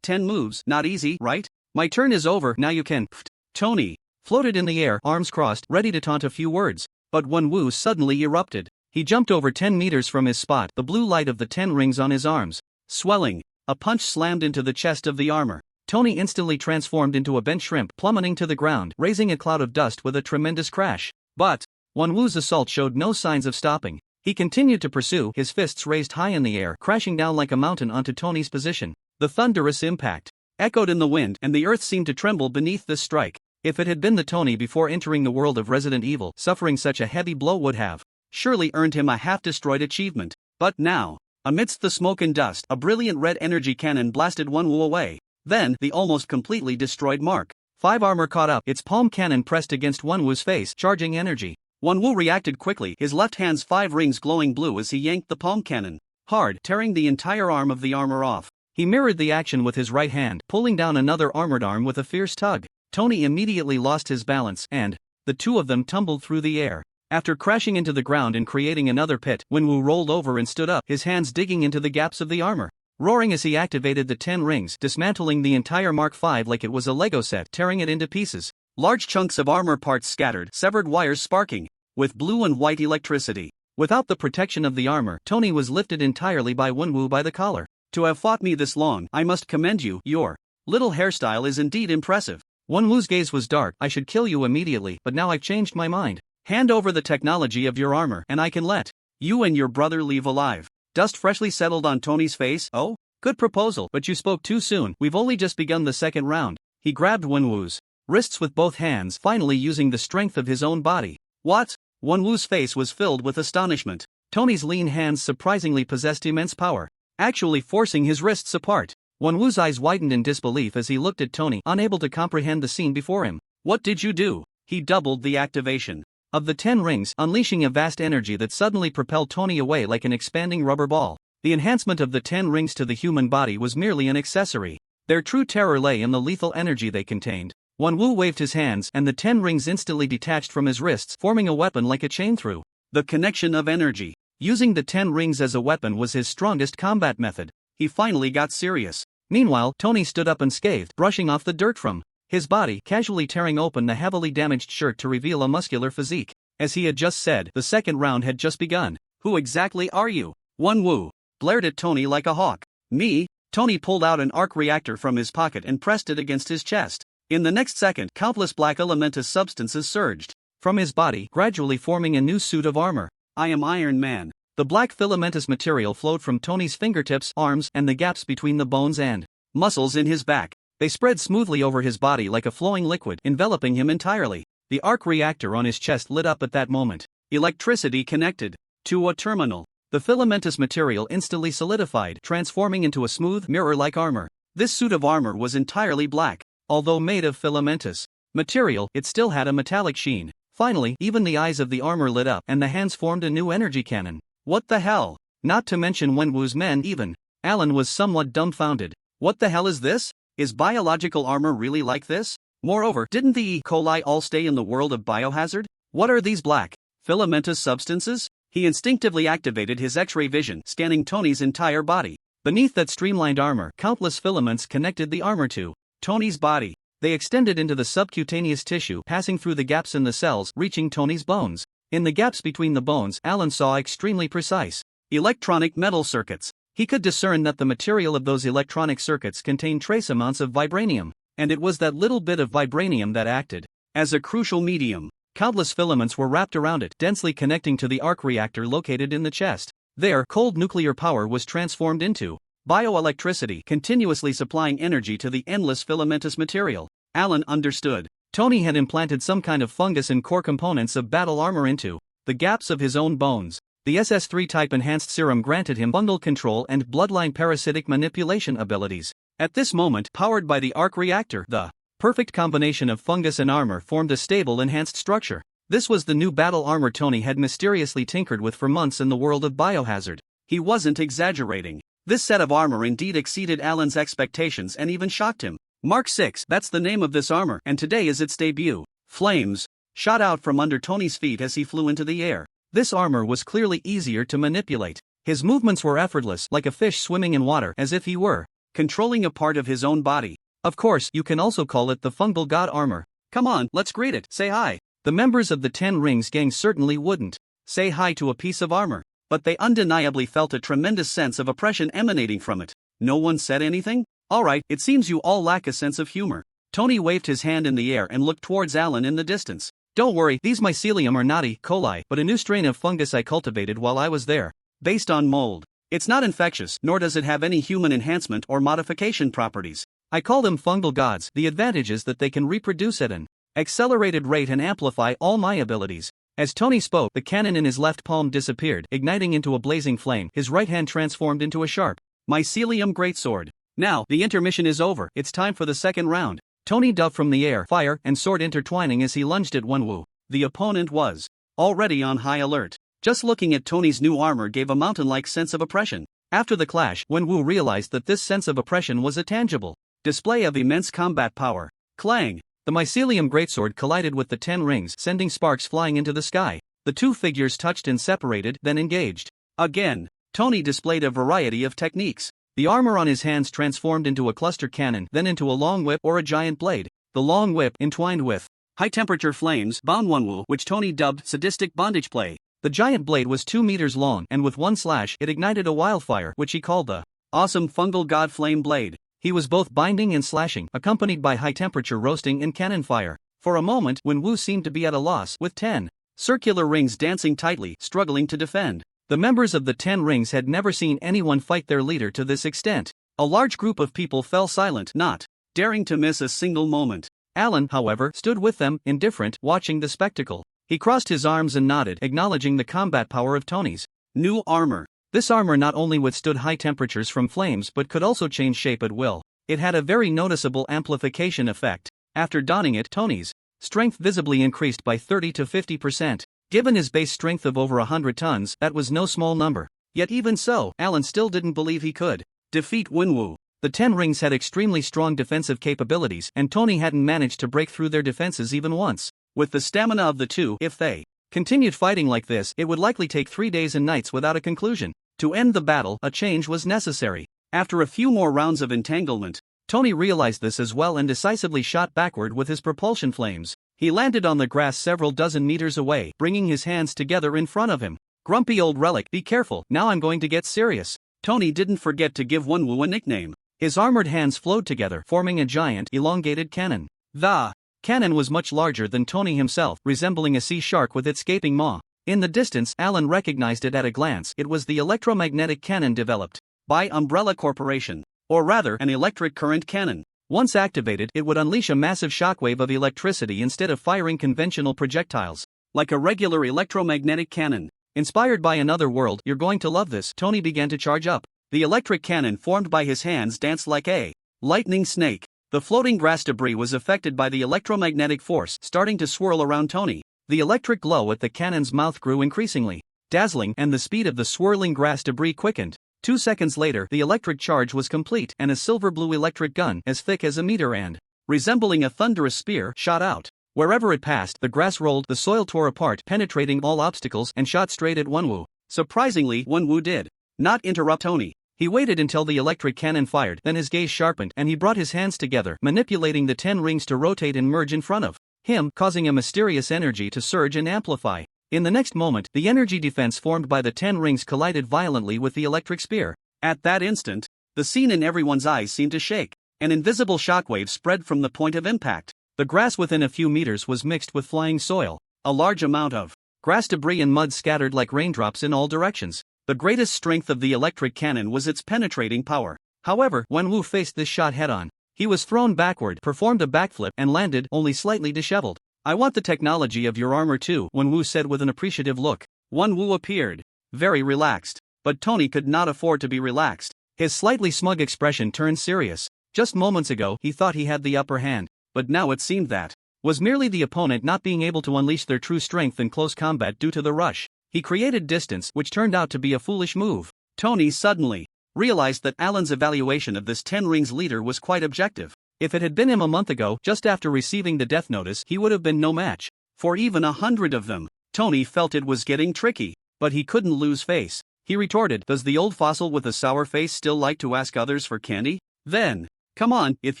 Speaker 1: 10 moves, not easy, right? My turn is over, now you can. Tony floated in the air, arms crossed, ready to taunt a few words. But Wonwoo suddenly erupted. He jumped over 10 meters from his spot, the blue light of the 10 rings on his arms swelling. A punch slammed into the chest of the armor. Tony instantly transformed into a bent shrimp, plummeting to the ground, raising a cloud of dust with a tremendous crash. But Wonwoo's assault showed no signs of stopping. He continued to pursue, his fists raised high in the air, crashing down like a mountain onto Tony's position. The thunderous impact echoed in the wind, and the earth seemed to tremble beneath this strike. If it had been the Tony before entering the world of Resident Evil, suffering such a heavy blow would have surely earned him a half-destroyed achievement. But now, amidst the smoke and dust, a brilliant red energy cannon blasted Wonwoo away. Then, the almost completely destroyed Mark 5 armor caught up, its palm cannon pressed against Wonwoo's face, charging energy. Wonwoo reacted quickly, his left hand's 5 rings glowing blue as he yanked the palm cannon hard, tearing the entire arm of the armor off. He mirrored the action with his right hand, pulling down another armored arm with a fierce tug. Tony immediately lost his balance, and the two of them tumbled through the air. After crashing into the ground and creating another pit, Wonwoo rolled over and stood up, his hands digging into the gaps of the armor, roaring as he activated the 10 rings, dismantling the entire Mark V like it was a Lego set, tearing it into pieces. Large chunks of armor parts scattered, severed wires sparking with blue and white electricity. Without the protection of the armor, Tony was lifted entirely by Wonwoo by the collar. To have fought me this long, I must commend you. Your little hairstyle is indeed impressive. Wonwoo's gaze was dark. I should kill you immediately, but now I've changed my mind. Hand over the technology of your armor, and I can let you and your brother leave alive. Dust freshly settled on Tony's face. Oh, good proposal, but you spoke too soon. We've only just begun the second round. He grabbed Wonwoo's wrists with both hands, finally using the strength of his own body. What? Wonwoo's face was filled with astonishment. Tony's lean hands surprisingly possessed immense power, actually forcing his wrists apart. Wonwoo's eyes widened in disbelief as he looked at Tony, unable to comprehend the scene before him. What did you do? He doubled the activation of the 10 rings, unleashing a vast energy that suddenly propelled Tony away like an expanding rubber ball. The enhancement of the 10 rings to the human body was merely an accessory. Their true terror lay in the lethal energy they contained. Wonwoo waved his hands, and the 10 rings instantly detached from his wrists, forming a weapon like a chain through the connection of energy. Using the 10 rings as a weapon was his strongest combat method. He finally got serious. Meanwhile, Tony stood up unscathed, brushing off the dirt from his body, casually tearing open the heavily damaged shirt to reveal a muscular physique. As he had just said, the second round had just begun. Who exactly are you? Wonwoo blared at Tony like a hawk. Me? Tony pulled out an arc reactor from his pocket and pressed it against his chest. In the next second, countless black elementous substances surged from his body, gradually forming a new suit of armor. I am Iron Man. The black filamentous material flowed from Tony's fingertips, arms, and the gaps between the bones and muscles in his back. They spread smoothly over his body like a flowing liquid, enveloping him entirely. The arc reactor on his chest lit up at that moment. Electricity connected to a terminal. The filamentous material instantly solidified, transforming into a smooth, mirror-like armor. This suit of armor was entirely black. Although made of filamentous material, it still had a metallic sheen. Finally, even the eyes of the armor lit up, and the hands formed a new energy cannon. What the hell? Not to mention Wonwoo's men even. Alan was somewhat dumbfounded. What the hell is this? Is biological armor really like this? Moreover, didn't the E. coli all stay in the world of biohazard? What are these black, filamentous substances? He instinctively activated his X-ray vision, scanning Tony's entire body. Beneath that streamlined armor, countless filaments connected the armor to Tony's body. They extended into the subcutaneous tissue, passing through the gaps in the cells, reaching Tony's bones. In the gaps between the bones, Alan saw extremely precise electronic metal circuits. He could discern that the material of those electronic circuits contained trace amounts of vibranium, and it was that little bit of vibranium that acted as a crucial medium. Countless filaments were wrapped around it, densely connecting to the arc reactor located in the chest. There, cold nuclear power was transformed into bioelectricity, continuously supplying energy to the endless filamentous material. Alan understood. Tony had implanted some kind of fungus and core components of battle armor into the gaps of his own bones. The SS3 type enhanced serum granted him fungal control and bloodline parasitic manipulation abilities. At this moment, powered by the arc reactor, the perfect combination of fungus and armor formed a stable enhanced structure. This was the new battle armor Tony had mysteriously tinkered with for months in the world of Biohazard. He wasn't exaggerating. This set of armor indeed exceeded Alan's expectations and even shocked him. Mark 6, that's the name of this armor, and today is its debut. Flames shot out from under Tony's feet as he flew into the air. This armor was clearly easier to manipulate. His movements were effortless, like a fish swimming in water, as if he were controlling a part of his own body. Of course, you can also call it the fungal god armor. Come on, let's greet it, say hi. The members of the 10 Rings gang certainly wouldn't say hi to a piece of armor, but they undeniably felt a tremendous sense of oppression emanating from it. No one said anything? Alright, it seems you all lack a sense of humor. Tony waved his hand in the air and looked towards Alan in the distance. Don't worry, these mycelium are not E. coli, but a new strain of fungus I cultivated while I was there. Based on mold. It's not infectious, nor does it have any human enhancement or modification properties. I call them fungal gods. The advantage is that they can reproduce at an accelerated rate and amplify all my abilities. As Tony spoke, the cannon in his left palm disappeared, igniting into a blazing flame. His right hand transformed into a sharp mycelium greatsword. Now, the intermission is over, it's time for the second round. Tony dove from the air, fire and sword intertwining as he lunged at Wenwu. The opponent was already on high alert. Just looking at Tony's new armor gave a mountain-like sense of oppression. After the clash, Wenwu realized that this sense of oppression was a tangible display of immense combat power. Clang! The mycelium greatsword collided with the 10 Rings, sending sparks flying into the sky. The two figures touched and separated, then engaged. Again, Tony displayed a variety of techniques. The armor on his hands transformed into a cluster cannon, then into a long whip or a giant blade. The long whip, entwined with high-temperature flames, bound Wenwu, which Tony dubbed sadistic bondage play. The giant blade was 2 meters long, and with one slash, it ignited a wildfire, which he called the awesome fungal god flame blade. He was both binding and slashing, accompanied by high-temperature roasting and cannon fire. For a moment, Wenwu seemed to be at a loss, with 10 circular rings dancing tightly, struggling to defend. The members of the 10 Rings had never seen anyone fight their leader to this extent. A large group of people fell silent, not daring to miss a single moment. Alan, however, stood with them, indifferent, watching the spectacle. He crossed his arms and nodded, acknowledging the combat power of Tony's new armor. This armor not only withstood high temperatures from flames but could also change shape at will. It had a very noticeable amplification effect. After donning it, Tony's strength visibly increased by 30 to 50%. Given his base strength of over 100 tons, that was no small number. Yet even so, Alan still didn't believe he could defeat Wenwu. The 10 Rings had extremely strong defensive capabilities, and Tony hadn't managed to break through their defenses even once. With the stamina of the two, if they continued fighting like this, it would likely take 3 days and nights without a conclusion. To end the battle, a change was necessary. After a few more rounds of entanglement, Tony realized this as well and decisively shot backward with his propulsion flames. He landed on the grass several dozen meters away, bringing his hands together in front of him. Grumpy old relic, be careful, now I'm going to get serious. Tony didn't forget to give Wenwu a nickname. His armored hands flowed together, forming a giant, elongated cannon. The cannon was much larger than Tony himself, resembling a sea shark with its gaping maw. In the distance, Alan recognized it at a glance. It was the electromagnetic cannon developed by Umbrella Corporation. Or rather, an electric current cannon. Once activated, it would unleash a massive shockwave of electricity instead of firing conventional projectiles. Like a regular electromagnetic cannon. Inspired by another world, you're going to love this. Tony began to charge up. The electric cannon formed by his hands danced like a lightning snake. The floating grass debris was affected by the electromagnetic force, starting to swirl around Tony. The electric glow at the cannon's mouth grew increasingly dazzling, and the speed of the swirling grass debris quickened. 2 seconds later, the electric charge was complete, and a silver-blue electric gun, as thick as a meter and resembling a thunderous spear, shot out. Wherever it passed, the grass rolled, the soil tore apart, penetrating all obstacles, and shot straight at Wenwu. Surprisingly, Wenwu did not interrupt Tony. He waited until the electric cannon fired, then his gaze sharpened, and he brought his hands together, manipulating the 10 Rings to rotate and merge in front of him, causing a mysterious energy to surge and amplify. In the next moment, the energy defense formed by the 10 Rings collided violently with the electric spear. At that instant, the scene in everyone's eyes seemed to shake. An invisible shockwave spread from the point of impact. The grass within a few meters was mixed with flying soil. A large amount of grass debris and mud scattered like raindrops in all directions. The greatest strength of the electric cannon was its penetrating power. However, Wenwu faced this shot head-on. He was thrown backward, performed a backflip, and landed, only slightly disheveled. I want the technology of your armor too, Wenwu said with an appreciative look. Wenwu appeared very relaxed. But Tony could not afford to be relaxed. His slightly smug expression turned serious. Just moments ago he thought he had the upper hand, but now it seemed that was merely the opponent not being able to unleash their true strength in close combat due to the rush. He created distance, which turned out to be a foolish move. Tony suddenly realized that Alan's evaluation of this Ten Rings leader was quite objective. If it had been him a month ago, just after receiving the death notice, he would have been no match for even 100 of them. Tony felt it was getting tricky, but he couldn't lose face. He retorted, "Does the old fossil with a sour face still like to ask others for candy? Then, come on, if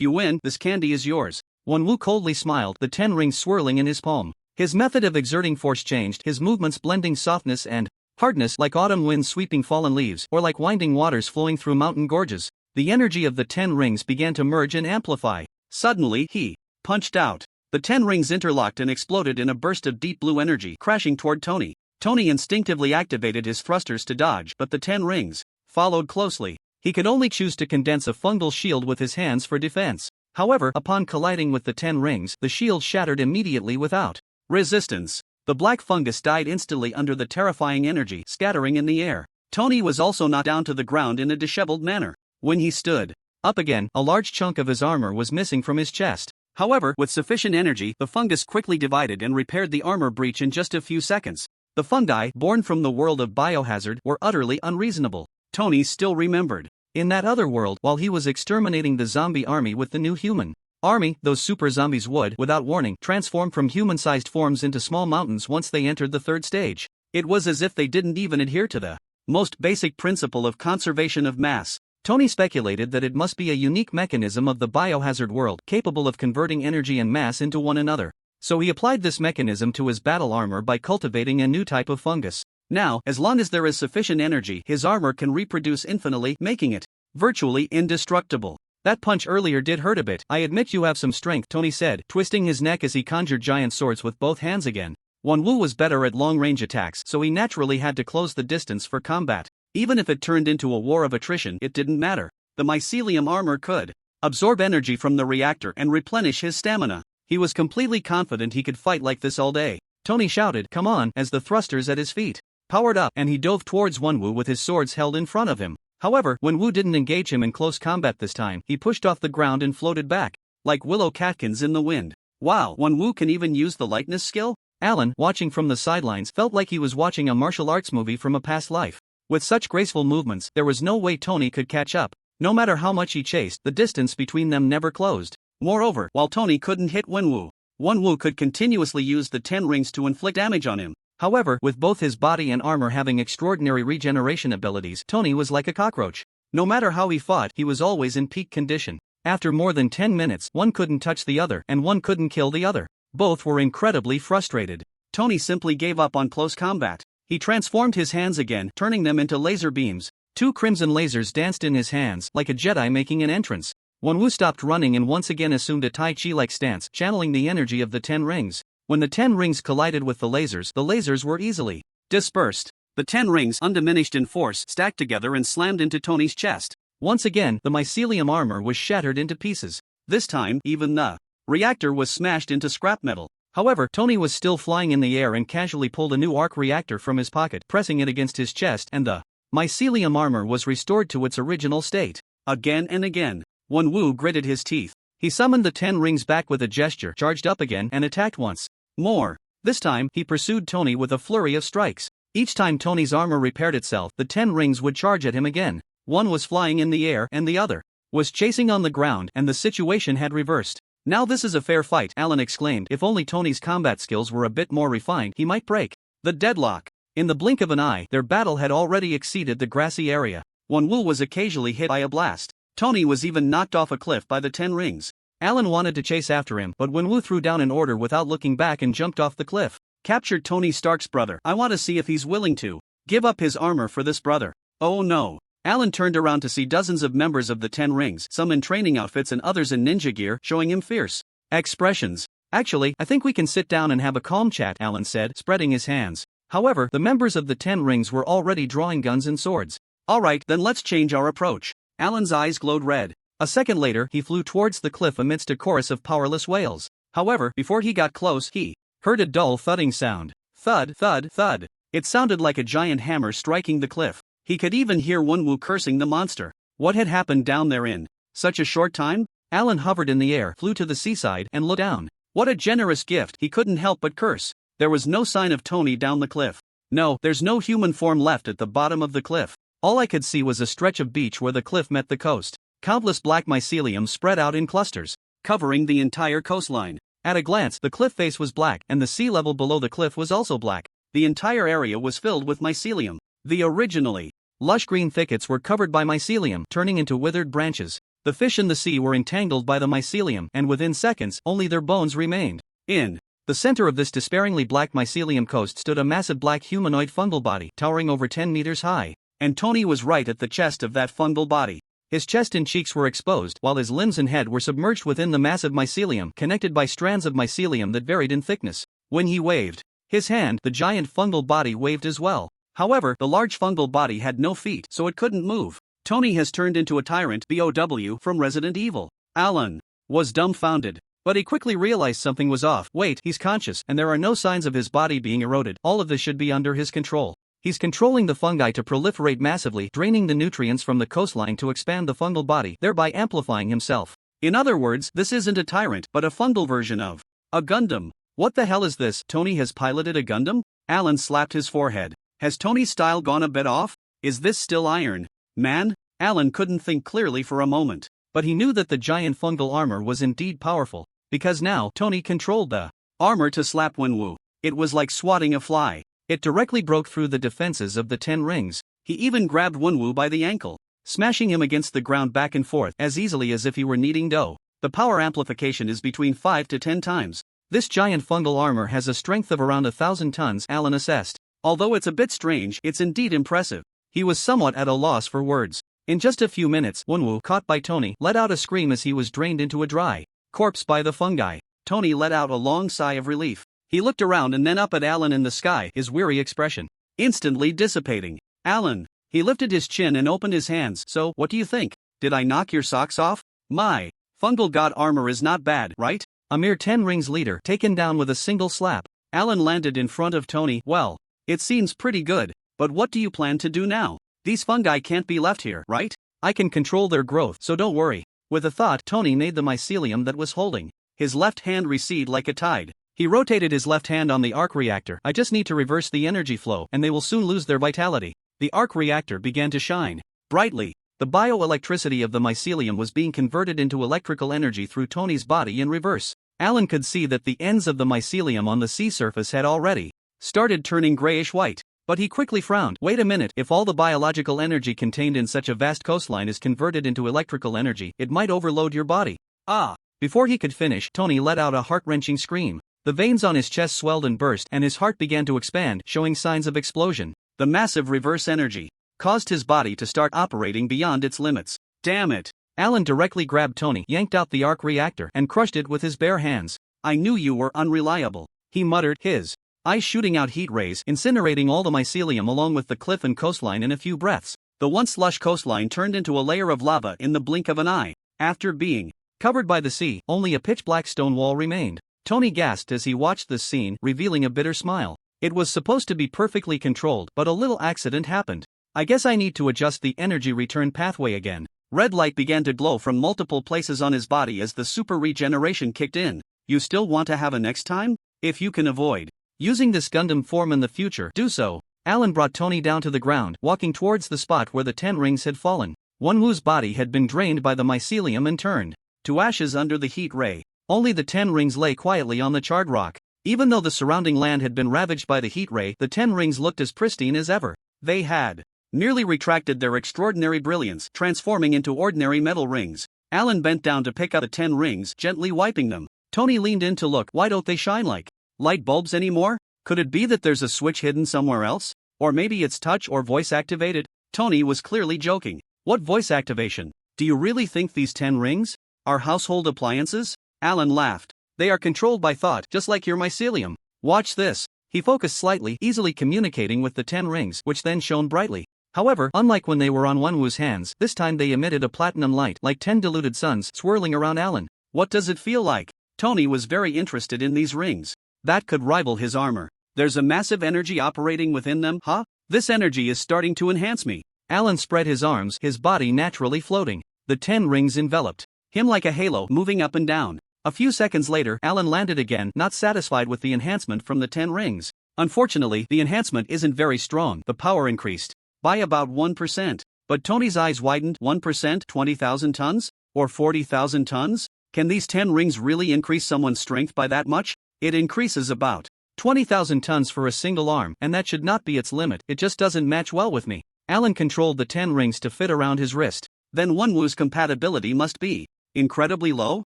Speaker 1: you win, this candy is yours." Wenwu coldly smiled, the 10 rings swirling in his palm. His method of exerting force changed, his movements blending softness and hardness like autumn winds sweeping fallen leaves, or like winding waters flowing through mountain gorges. The energy of the 10 rings began to merge and amplify. Suddenly, he punched out. The 10 rings interlocked and exploded in a burst of deep blue energy, crashing toward Tony. Tony instinctively activated his thrusters to dodge, but the 10 rings followed closely. He could only choose to condense a fungal shield with his hands for defense. However, upon colliding with the 10 rings, the shield shattered immediately without resistance. The black fungus died instantly under the terrifying energy, scattering in the air. Tony was also knocked down to the ground in a disheveled manner. When he stood up again, a large chunk of his armor was missing from his chest. However, with sufficient energy, the fungus quickly divided and repaired the armor breach in just a few seconds. The fungi, born from the world of biohazard, were utterly unreasonable. Tony still remembered. In that other world, while he was exterminating the zombie army with the new human army, those super zombies would, without warning, transform from human-sized forms into small mountains once they entered the third stage. It was as if they didn't even adhere to the most basic principle of conservation of mass. Tony speculated that it must be a unique mechanism of the biohazard world, capable of converting energy and mass into one another. So he applied this mechanism to his battle armor by cultivating a new type of fungus. Now, as long as there is sufficient energy, his armor can reproduce infinitely, making it virtually indestructible. That punch earlier did hurt a bit. "I admit you have some strength," Tony said, twisting his neck as he conjured giant swords with both hands again. Wenwu was better at long-range attacks, so he naturally had to close the distance for combat. Even if it turned into a war of attrition, it didn't matter. The mycelium armor could absorb energy from the reactor and replenish his stamina. He was completely confident he could fight like this all day. Tony shouted, "Come on," as the thrusters at his feet powered up, and he dove towards Wenwu with his swords held in front of him. However, Wenwu didn't engage him in close combat this time. He pushed off the ground and floated back, like willow catkins in the wind. Wow, Wenwu can even use the lightness skill? Alan, watching from the sidelines, felt like he was watching a martial arts movie from a past life. With such graceful movements, there was no way Tony could catch up. No matter how much he chased, the distance between them never closed. Moreover, while Tony couldn't hit Wenwu could continuously use the 10 rings to inflict damage on him. However, with both his body and armor having extraordinary regeneration abilities, Tony was like a cockroach. No matter how he fought, he was always in peak condition. After more than 10 minutes, one couldn't touch the other, and one couldn't kill the other. Both were incredibly frustrated. Tony simply gave up on close combat. He transformed his hands again, turning them into laser beams. 2 crimson lasers danced in his hands, like a Jedi making an entrance. Wenwu stopped running and once again assumed a Tai Chi-like stance, channeling the energy of the 10 rings. When the 10 rings collided with the lasers were easily dispersed. The 10 rings, undiminished in force, stacked together and slammed into Tony's chest. Once again, the mycelium armor was shattered into pieces. This time, even the reactor was smashed into scrap metal. However, Tony was still flying in the air and casually pulled a new arc reactor from his pocket, pressing it against his chest, and the mycelium armor was restored to its original state. Again and again, Wenwu gritted his teeth. He summoned the 10 rings back with a gesture, charged up again, and attacked once more. This time, he pursued Tony with a flurry of strikes. Each time Tony's armor repaired itself, the 10 rings would charge at him again. One was flying in the air, and the other was chasing on the ground, and the situation had reversed. "Now this is a fair fight," Alan exclaimed. If only Tony's combat skills were a bit more refined, he might break the deadlock. In the blink of an eye, their battle had already exceeded the grassy area. Wenwu was occasionally hit by a blast. Tony was even knocked off a cliff by the 10 rings. Alan wanted to chase after him, but Wenwu threw down an order without looking back and jumped off the cliff. "Captured Tony Stark's brother. I want to see if he's willing to give up his armor for this brother." Oh no. Alan turned around to see dozens of members of the 10 rings, some in training outfits and others in ninja gear, showing him fierce expressions. "Actually, I think we can sit down and have a calm chat," Alan said, spreading his hands. However, the members of the 10 rings were already drawing guns and swords. "Alright, then let's change our approach." Alan's eyes glowed red. A second later, he flew towards the cliff amidst a chorus of powerless wails. However, before he got close, he heard a dull thudding sound. Thud, thud, thud. It sounded like a giant hammer striking the cliff. He could even hear Wenwu cursing the monster. What had happened down there in such a short time? Alan hovered in the air, flew to the seaside, and looked down. What a generous gift, he couldn't help but curse. There was no sign of Tony down the cliff. No, there's no human form left at the bottom of the cliff. All I could see was a stretch of beach where the cliff met the coast. Countless black mycelium spread out in clusters, covering the entire coastline. At a glance, the cliff face was black, and the sea level below the cliff was also black. The entire area was filled with mycelium. The originally lush green thickets were covered by mycelium, turning into withered branches. The fish in the sea were entangled by the mycelium, and within seconds, only their bones remained. In the center of this despairingly black mycelium coast stood a massive black humanoid fungal body, towering over 10 meters high. And Tony was right at the chest of that fungal body. His chest and cheeks were exposed, while his limbs and head were submerged within the massive mycelium, connected by strands of mycelium that varied in thickness. When he waved his hand, the giant fungal body waved as well. However, the large fungal body had no feet, so it couldn't move. Tony has turned into a tyrant BOW from Resident Evil. Alan was dumbfounded. But he quickly realized something was off. Wait, he's conscious, and there are no signs of his body being eroded. All of this should be under his control. He's controlling the fungi to proliferate massively, draining the nutrients from the coastline to expand the fungal body, thereby amplifying himself. In other words, this isn't a tyrant, but a fungal version of a Gundam. What the hell is this? Tony has piloted a Gundam? Alan slapped his forehead. Has Tony's style gone a bit off? Is this still Iron Man? Alan couldn't think clearly for a moment. But he knew that the giant fungal armor was indeed powerful, because now Tony controlled the armor to slap Wenwu. It was like swatting a fly. It directly broke through the defenses of the 10 rings. He even grabbed Wenwu by the ankle, smashing him against the ground back and forth as easily as if he were kneading dough. The power amplification is between 5 to 10 times. This giant fungal armor has a strength of around 1,000 tons, Alan assessed. Although it's a bit strange, it's indeed impressive. He was somewhat at a loss for words. In just a few minutes, Wenwu, caught by Tony, let out a scream as he was drained into a dry corpse by the fungi. Tony let out a long sigh of relief. He looked around and then up at Alan in the sky, his weary expression instantly dissipating. Alan. He lifted his chin and opened his hands. So, what do you think? Did I knock your socks off? My fungal god armor is not bad, right? A mere 10 rings leader, taken down with a single slap. Alan landed in front of Tony. Well, it seems pretty good, but what do you plan to do now? These fungi can't be left here, right? I can control their growth, so don't worry. With a thought, Tony made the mycelium that was holding his left hand recede like a tide. He rotated his left hand on the arc reactor. I just need to reverse the energy flow, and they will soon lose their vitality. The arc reactor began to shine brightly. The bioelectricity of the mycelium was being converted into electrical energy through Tony's body in reverse. Alan could see that the ends of the mycelium on the sea surface had already started turning grayish-white. But he quickly frowned. Wait a minute, if all the biological energy contained in such a vast coastline is converted into electrical energy, it might overload your body. Ah! Before he could finish, Tony let out a heart-wrenching scream. The veins on his chest swelled and burst, and his heart began to expand, showing signs of explosion. The massive reverse energy caused his body to start operating beyond its limits. Damn it! Alan directly grabbed Tony, yanked out the arc reactor, and crushed it with his bare hands. I knew you were unreliable, he muttered, his eyes shooting out heat rays, incinerating all the mycelium along with the cliff and coastline in a few breaths. The once lush coastline turned into a layer of lava in the blink of an eye. After being covered by the sea, only a pitch-black stone wall remained. Tony gasped as he watched this scene, revealing a bitter smile. It was supposed to be perfectly controlled, but a little accident happened. I guess I need to adjust the energy return pathway again. Red light began to glow from multiple places on his body as the super regeneration kicked in. You still want to have a next time? If you can avoid using this Gundam form in the future, do so. Alan brought Tony down to the ground, walking towards the spot where the 10 rings had fallen. Wenwu's body had been drained by the mycelium and turned to ashes under the heat ray. Only the 10 rings lay quietly on the charred rock. Even though the surrounding land had been ravaged by the heat ray, the 10 rings looked as pristine as ever. They had merely retracted their extraordinary brilliance, transforming into ordinary metal rings. Alan bent down to pick up the 10 rings, gently wiping them. Tony leaned in to look. Why don't they shine like light bulbs anymore? Could it be that there's a switch hidden somewhere else? Or maybe it's touch or voice activated? Tony was clearly joking. What voice activation? Do you really think these 10 rings are household appliances? Alan laughed. They are controlled by thought, just like your mycelium. Watch this. He focused slightly, easily communicating with the 10 rings, which then shone brightly. However, unlike when they were on Wenwu's hands, this time they emitted a platinum light, like 10 diluted suns, swirling around Alan. What does it feel like? Tony was very interested in these rings. That could rival his armor. There's a massive energy operating within them, huh? This energy is starting to enhance me. Alan spread his arms, his body naturally floating. The 10 rings enveloped him like a halo, moving up and down. A few seconds later, Alan landed again, not satisfied with the enhancement from the 10 rings. Unfortunately, the enhancement isn't very strong. The power increased by about 1%. But Tony's eyes widened. 1%, 20,000 tons? Or 40,000 tons? Can these 10 rings really increase someone's strength by that much? It increases about 20,000 tons for a single arm, and that should not be its limit. It just doesn't match well with me. Alan controlled the 10 rings to fit around his wrist. Then Wonwoo's compatibility must be incredibly low?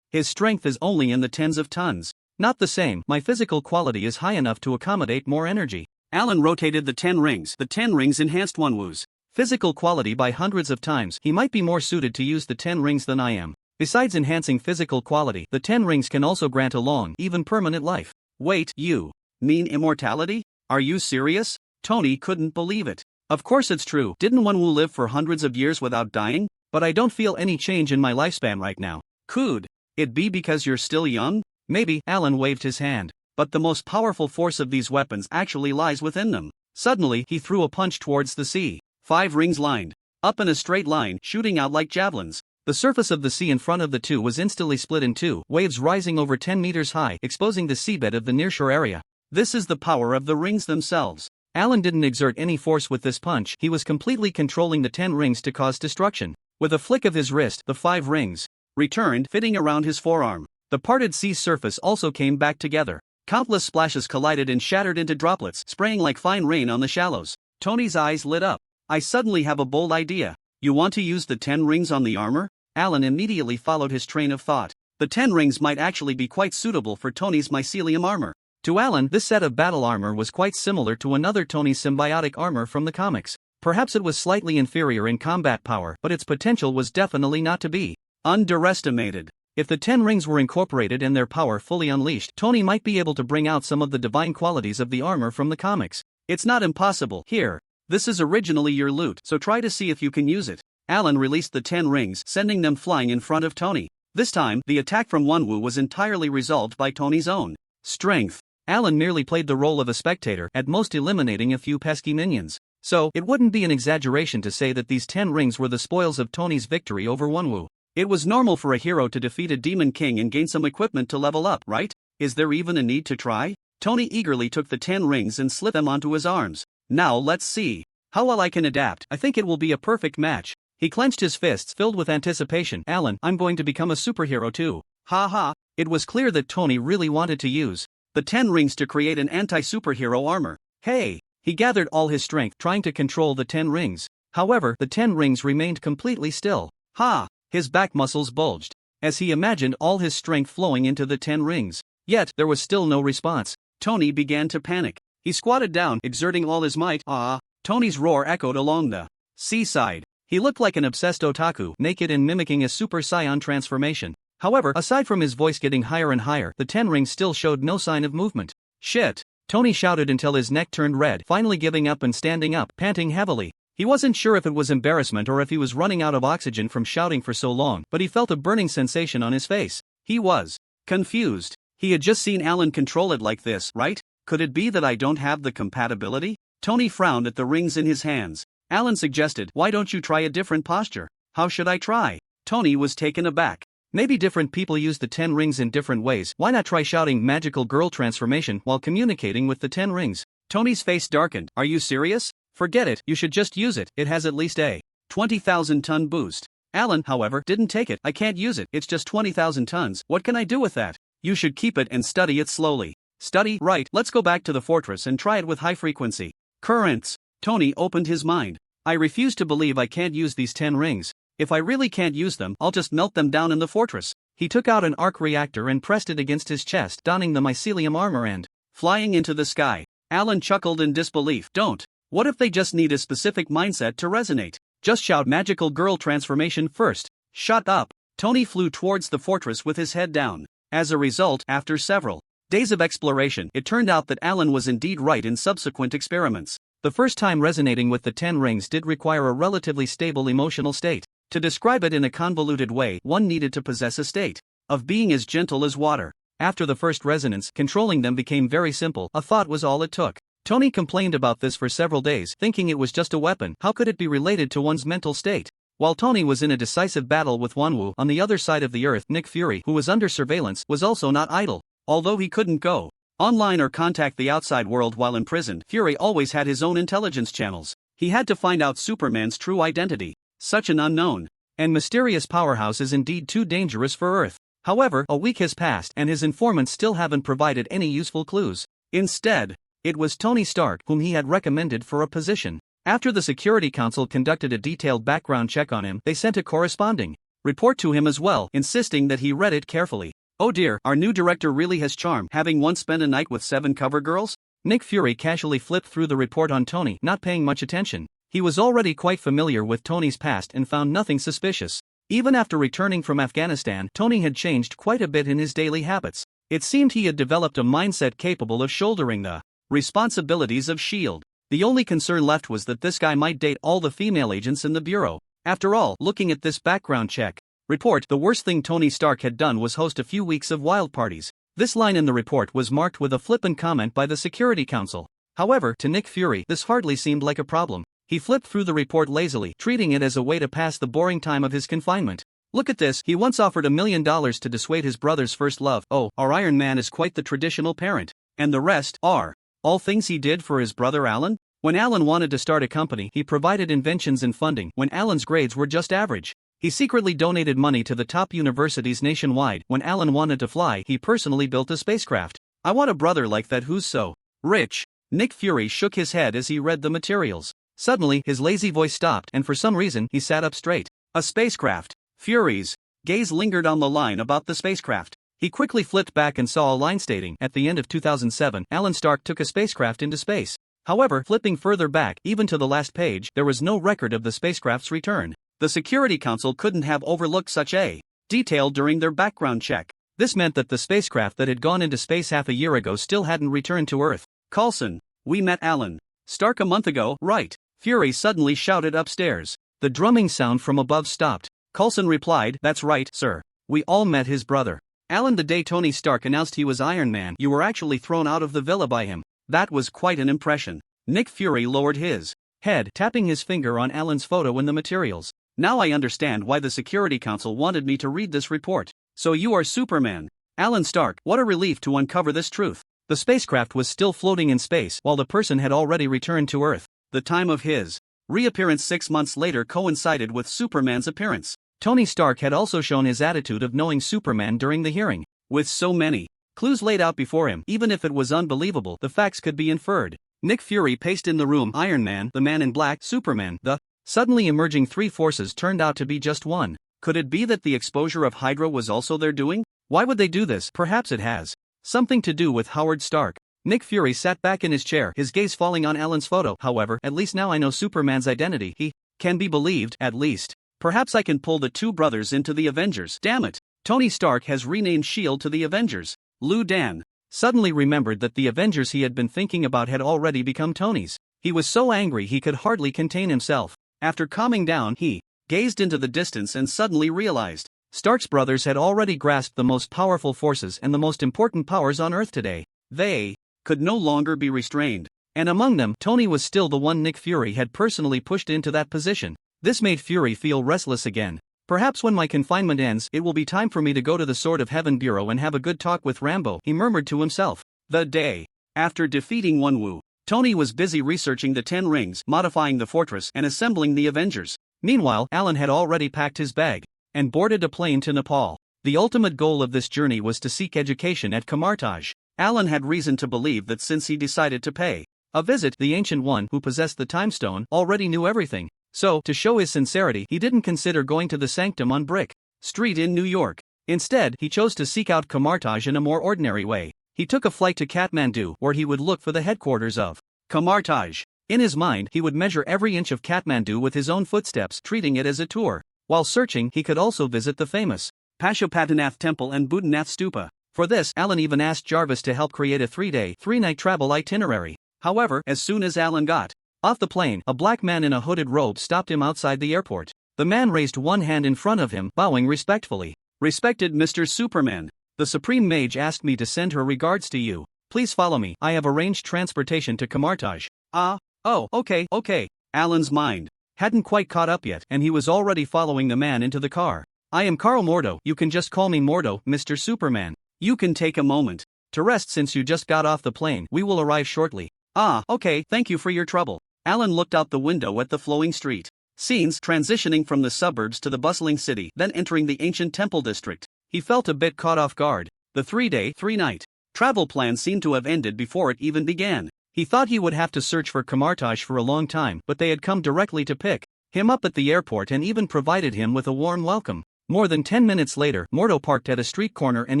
Speaker 1: His strength is only in the tens of tons. Not the same. My physical quality is high enough to accommodate more energy. Alan rotated the 10 rings. The 10 rings enhanced Wonwoo's physical quality by hundreds of times. He might be more suited to use the 10 rings than I am. Besides enhancing physical quality, the 10 rings can also grant a long, even permanent life. Wait, you mean immortality? Are you serious? Tony couldn't believe it. Of course it's true. Didn't Wonwoo live for hundreds of years without dying? But I don't feel any change in my lifespan right now. Could it be because you're still young? Maybe. Alan waved his hand. But the most powerful force of these weapons actually lies within them. Suddenly, he threw a punch towards the sea. 5 rings lined up in a straight line, shooting out like javelins. The surface of the sea in front of the two was instantly split in two, waves rising over 10 meters high, exposing the seabed of the nearshore area. This is the power of the rings themselves. Alan didn't exert any force with this punch. He was completely controlling the 10 rings to cause destruction. With a flick of his wrist, the 5 rings returned, fitting around his forearm. The parted sea surface also came back together. Countless splashes collided and shattered into droplets, spraying like fine rain on the shallows. Tony's eyes lit up. I suddenly have a bold idea. You want to use the 10 rings on the armor? Alan immediately followed his train of thought. The 10 rings might actually be quite suitable for Tony's mycelium armor. To Alan, this set of battle armor was quite similar to another Tony's symbiotic armor from the comics. Perhaps it was slightly inferior in combat power, but its potential was definitely not to be underestimated. If the 10 rings were incorporated and their power fully unleashed, Tony might be able to bring out some of the divine qualities of the armor from the comics. It's not impossible. Here. This is originally your loot, so try to see if you can use it. Alan released the 10 rings, sending them flying in front of Tony. This time, the attack from Wonwoo was entirely resolved by Tony's own strength. Alan merely played the role of a spectator, at most eliminating a few pesky minions. So, it wouldn't be an exaggeration to say that these 10 rings were the spoils of Tony's victory over Wonwoo. It was normal for a hero to defeat a demon king and gain some equipment to level up, right? Is there even a need to try? Tony eagerly took the 10 rings and slipped them onto his arms. Now let's see how well I can adapt. I think it will be a perfect match. He clenched his fists, filled with anticipation. Alan, I'm going to become a superhero too. Ha ha. It was clear that Tony really wanted to use the 10 rings to create an anti-superhero armor. Hey! He gathered all his strength, trying to control the 10 rings. However, the 10 rings remained completely still. Ha! His back muscles bulged, as he imagined all his strength flowing into the 10 rings. Yet, there was still no response. Tony began to panic. He squatted down, exerting all his might. Ah! Tony's roar echoed along the seaside. He looked like an obsessed otaku, naked and mimicking a Super Saiyan transformation. However, aside from his voice getting higher and higher, the 10 rings still showed no sign of movement. Shit! Tony shouted until his neck turned red, finally giving up and standing up, panting heavily. He wasn't sure if it was embarrassment or if he was running out of oxygen from shouting for so long, but he felt a burning sensation on his face. He was confused. He had just seen Alan control it like this, right? Could it be that I don't have the compatibility? Tony frowned at the rings in his hands. Alan suggested, why don't you try a different posture? How should I try? Tony was taken aback. Maybe different people use the 10 rings in different ways. Why not try shouting magical girl transformation while communicating with the 10 rings? Tony's face darkened. Are you serious? Forget it, you should just use it. It has at least a 20,000 ton boost. Alan, however, didn't take it. I can't use it. It's just 20,000 tons. What can I do with that? You should keep it and study it slowly. Study? Right, let's go back to the fortress and try it with high frequency currents. Tony opened his mind. I refuse to believe I can't use these 10 rings. If I really can't use them, I'll just melt them down in the fortress. He took out an arc reactor and pressed it against his chest, donning the mycelium armor and flying into the sky. Alan chuckled in disbelief. Don't. What if they just need a specific mindset to resonate? Just shout magical girl transformation first. Shut up. Tony flew towards the fortress with his head down. As a result, after several days of exploration, it turned out that Alan was indeed right in subsequent experiments. The first time resonating with the 10 rings did require a relatively stable emotional state. To describe it in a convoluted way, one needed to possess a state of being as gentle as water. After the first resonance, controlling them became very simple. A thought was all it took. Tony complained about this for several days, thinking it was just a weapon. How could it be related to one's mental state? While Tony was in a decisive battle with Wanwu on the other side of the earth, Nick Fury, who was under surveillance, was also not idle. Although he couldn't go online or contact the outside world while imprisoned, Fury always had his own intelligence channels. He had to find out Superman's true identity. Such an unknown and mysterious powerhouse is indeed too dangerous for Earth. However, a week has passed and his informants still haven't provided any useful clues. Instead, it was Tony Stark whom he had recommended for a position. After the Security Council conducted a detailed background check on him, they sent a corresponding report to him as well, insisting that he read it carefully. Oh dear, our new director really has charm, having once spent a night with 7 cover girls? Nick Fury casually flipped through the report on Tony, not paying much attention. He was already quite familiar with Tony's past and found nothing suspicious. Even after returning from Afghanistan, Tony had changed quite a bit in his daily habits. It seemed he had developed a mindset capable of shouldering the responsibilities of S.H.I.E.L.D. The only concern left was that this guy might date all the female agents in the bureau. After all, looking at this background check report, the worst thing Tony Stark had done was host a few weeks of wild parties. This line in the report was marked with a flippant comment by the Security Council. However, to Nick Fury, this hardly seemed like a problem. He flipped through the report lazily, treating it as a way to pass the boring time of his confinement. Look at this, he once offered $1 million to dissuade his brother's first love. Oh, our Iron Man is quite the traditional parent. And the rest are all things he did for his brother Alan? When Alan wanted to start a company, he provided inventions and funding. When Alan's grades were just average, he secretly donated money to the top universities nationwide. When Alan wanted to fly, he personally built a spacecraft. I want a brother like that who's so rich. Nick Fury shook his head as he read the materials. Suddenly, his lazy voice stopped, and for some reason, he sat up straight. A spacecraft. Fury's gaze lingered on the line about the spacecraft. He quickly flipped back and saw a line stating, at the end of 2007, Alan Stark took a spacecraft into space. However, flipping further back, even to the last page, there was no record of the spacecraft's return. The Security Council couldn't have overlooked such a detail during their background check. This meant that the spacecraft that had gone into space half a year ago still hadn't returned to Earth. Coulson, we met Alan Stark a month ago, right? Fury suddenly shouted upstairs. The drumming sound from above stopped. Coulson replied, that's right, sir. We all met his brother Alan the day Tony Stark announced he was Iron Man. You were actually thrown out of the villa by him. That was quite an impression. Nick Fury lowered his head, tapping his finger on Alan's photo in the materials. Now I understand why the Security Council wanted me to read this report. So you are Superman. Alan Stark, what a relief to uncover this truth. The spacecraft was still floating in space while the person had already returned to Earth. The time of his reappearance 6 months later coincided with Superman's appearance. Tony Stark had also shown his attitude of knowing Superman during the hearing. With so many clues laid out before him, even if it was unbelievable, the facts could be inferred. Nick Fury paced in the room. Iron Man, the Man in Black, Superman. The suddenly emerging three forces turned out to be just one. Could it be that the exposure of Hydra was also their doing? Why would they do this? Perhaps it has something to do with Howard Stark. Nick Fury sat back in his chair, his gaze falling on Alan's photo. However, at least now I know Superman's identity. He can be believed, at least. Perhaps I can pull the two brothers into the Avengers. Damn it! Tony Stark has renamed S.H.I.E.L.D. to the Avengers. Lou Dan suddenly remembered that the Avengers he had been thinking about had already become Tony's. He was so angry he could hardly contain himself. After calming down, he gazed into the distance and suddenly realized Stark's brothers had already grasped the most powerful forces and the most important powers on Earth today. They could no longer be restrained. And among them, Tony was still the one Nick Fury had personally pushed into that position. This made Fury feel restless again. Perhaps when my confinement ends, it will be time for me to go to the Sword of Heaven Bureau and have a good talk with Rambo, he murmured to himself. The day after defeating Wanwu, Tony was busy researching the 10 rings, modifying the fortress, and assembling the Avengers. Meanwhile, Alan had already packed his bag and boarded a plane to Nepal. The ultimate goal of this journey was to seek education at Kamartaj. Alan had reason to believe that since he decided to pay a visit, the Ancient One who possessed the Time Stone already knew everything. So, to show his sincerity, he didn't consider going to the Sanctum on Brick Street in New York. Instead, he chose to seek out Kamartaj in a more ordinary way. He took a flight to Kathmandu, where he would look for the headquarters of Kamartaj. In his mind, he would measure every inch of Kathmandu with his own footsteps, treating it as a tour. While searching, he could also visit the famous Pashupatinath Temple and Bhutanath Stupa. For this, Alan even asked Jarvis to help create a 3-day, 3-night travel itinerary. However, as soon as Alan got off the plane, a black man in a hooded robe stopped him outside the airport. The man raised one hand in front of him, bowing respectfully. Respected Mr. Superman, The Supreme Mage asked me to send her regards to you. Please follow me. I have arranged transportation to Kamartaj. Oh, okay. Alan's mind hadn't quite caught up yet, and he was already following the man into the car. I am Carl Mordo. You can just call me Mordo, Mr. Superman. You can take a moment to rest since you just got off the plane. We will arrive shortly. Okay, thank you for your trouble. Alan looked out the window at the flowing street. Scenes transitioning from the suburbs to the bustling city, then entering the ancient temple district. He felt a bit caught off guard. The 3-day, 3-night travel plan seemed to have ended before it even began. He thought he would have to search for Kamartaj for a long time, but they had come directly to pick him up at the airport and even provided him with a warm welcome. More than 10 minutes later, Mordo parked at a street corner and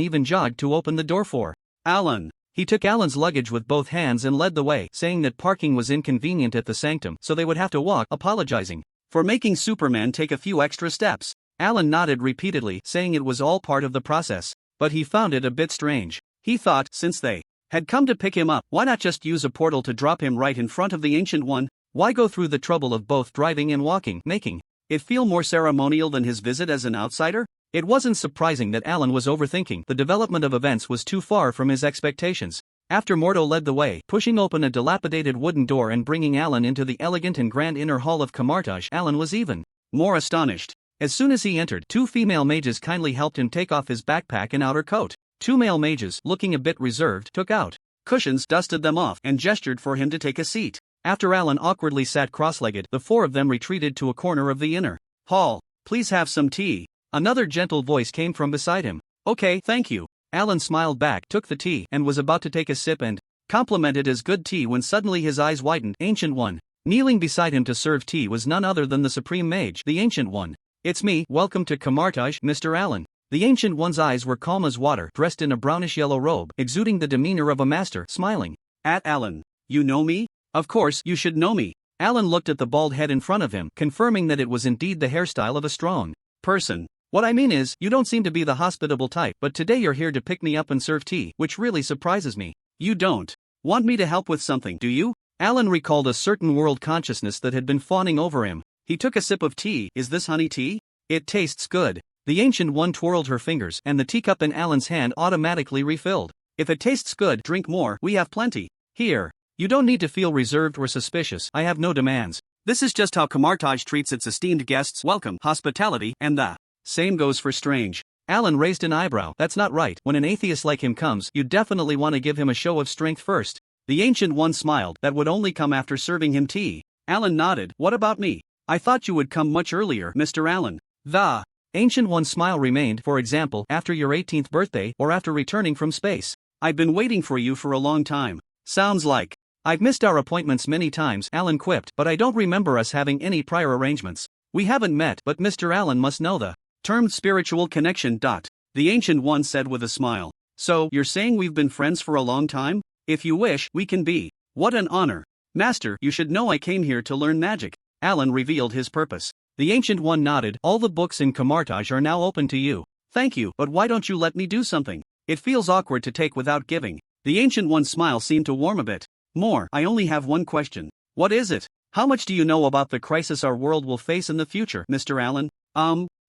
Speaker 1: even jogged to open the door for Alan. He took Alan's luggage with both hands and led the way, saying that parking was inconvenient at the sanctum, so they would have to walk, apologizing for making Superman take a few extra steps. Alan nodded repeatedly, saying it was all part of the process, but he found it a bit strange. He thought, since they had come to pick him up, why not just use a portal to drop him right in front of the Ancient One? Why go through the trouble of both driving and walking, making it feel more ceremonial than his visit as an outsider? It wasn't surprising that Alan was overthinking. The development of events was too far from his expectations. After Mordo led the way, pushing open a dilapidated wooden door and bringing Alan into the elegant and grand inner hall of Kamartaj, Alan was even more astonished. As soon as he entered, 2 female mages kindly helped him take off his backpack and outer coat. 2 male mages, looking a bit reserved, took out cushions, dusted them off, and gestured for him to take a seat. After Alan awkwardly sat cross-legged, the 4 of them retreated to a corner of the inner hall. Please have some tea. Another gentle voice came from beside him. Okay, thank you. Alan smiled back, took the tea, and was about to take a sip and complimented as good tea when suddenly his eyes widened. Ancient One. Kneeling beside him to serve tea was none other than the Supreme Mage, the Ancient One. It's me. Welcome to Kamartaj, Mr. Alan. The Ancient One's eyes were calm as water, dressed in a brownish-yellow robe, exuding the demeanor of a master, smiling at Alan. You know me? Of course, you should know me. Alan looked at the bald head in front of him, confirming that it was indeed the hairstyle of a strong person. What I mean is, you don't seem to be the hospitable type, but today you're here to pick me up and serve tea, which really surprises me. You don't want me to help with something, do you? Alan recalled a certain world consciousness that had been fawning over him. He took a sip of tea. Is this honey tea? It tastes good. The Ancient One twirled her fingers, and the teacup in Alan's hand automatically refilled. If it tastes good, drink more. We have plenty. Here. You don't need to feel reserved or suspicious. I have no demands. This is just how Kamartaj treats its esteemed guests. Welcome, hospitality, and the same goes for strange. Alan raised an eyebrow. That's not right. When an atheist like him comes, you definitely want to give him a show of strength first. The Ancient One smiled. That would only come after serving him tea. Alan nodded. What about me? I thought you would come much earlier, Mr. Allen. The Ancient One's smile remained. For example, after your 18th birthday, or after returning from space. I've been waiting for you for a long time. Sounds like I've missed our appointments many times, Alan quipped, but I don't remember us having any prior arrangements. We haven't met, but Mr. Allen must know the term spiritual connection. The Ancient One said with a smile. So, you're saying we've been friends for a long time? If you wish, we can be. What an honor. Master, you should know I came here to learn magic. Alan revealed his purpose. The Ancient One nodded. All the books in Kamartaj are now open to you. Thank you, but why don't you let me do something? It feels awkward to take without giving. The Ancient One's smile seemed to warm a bit more. I only have one question. What is it? How much do you know about the crisis our world will face in the future, Mr. Allen?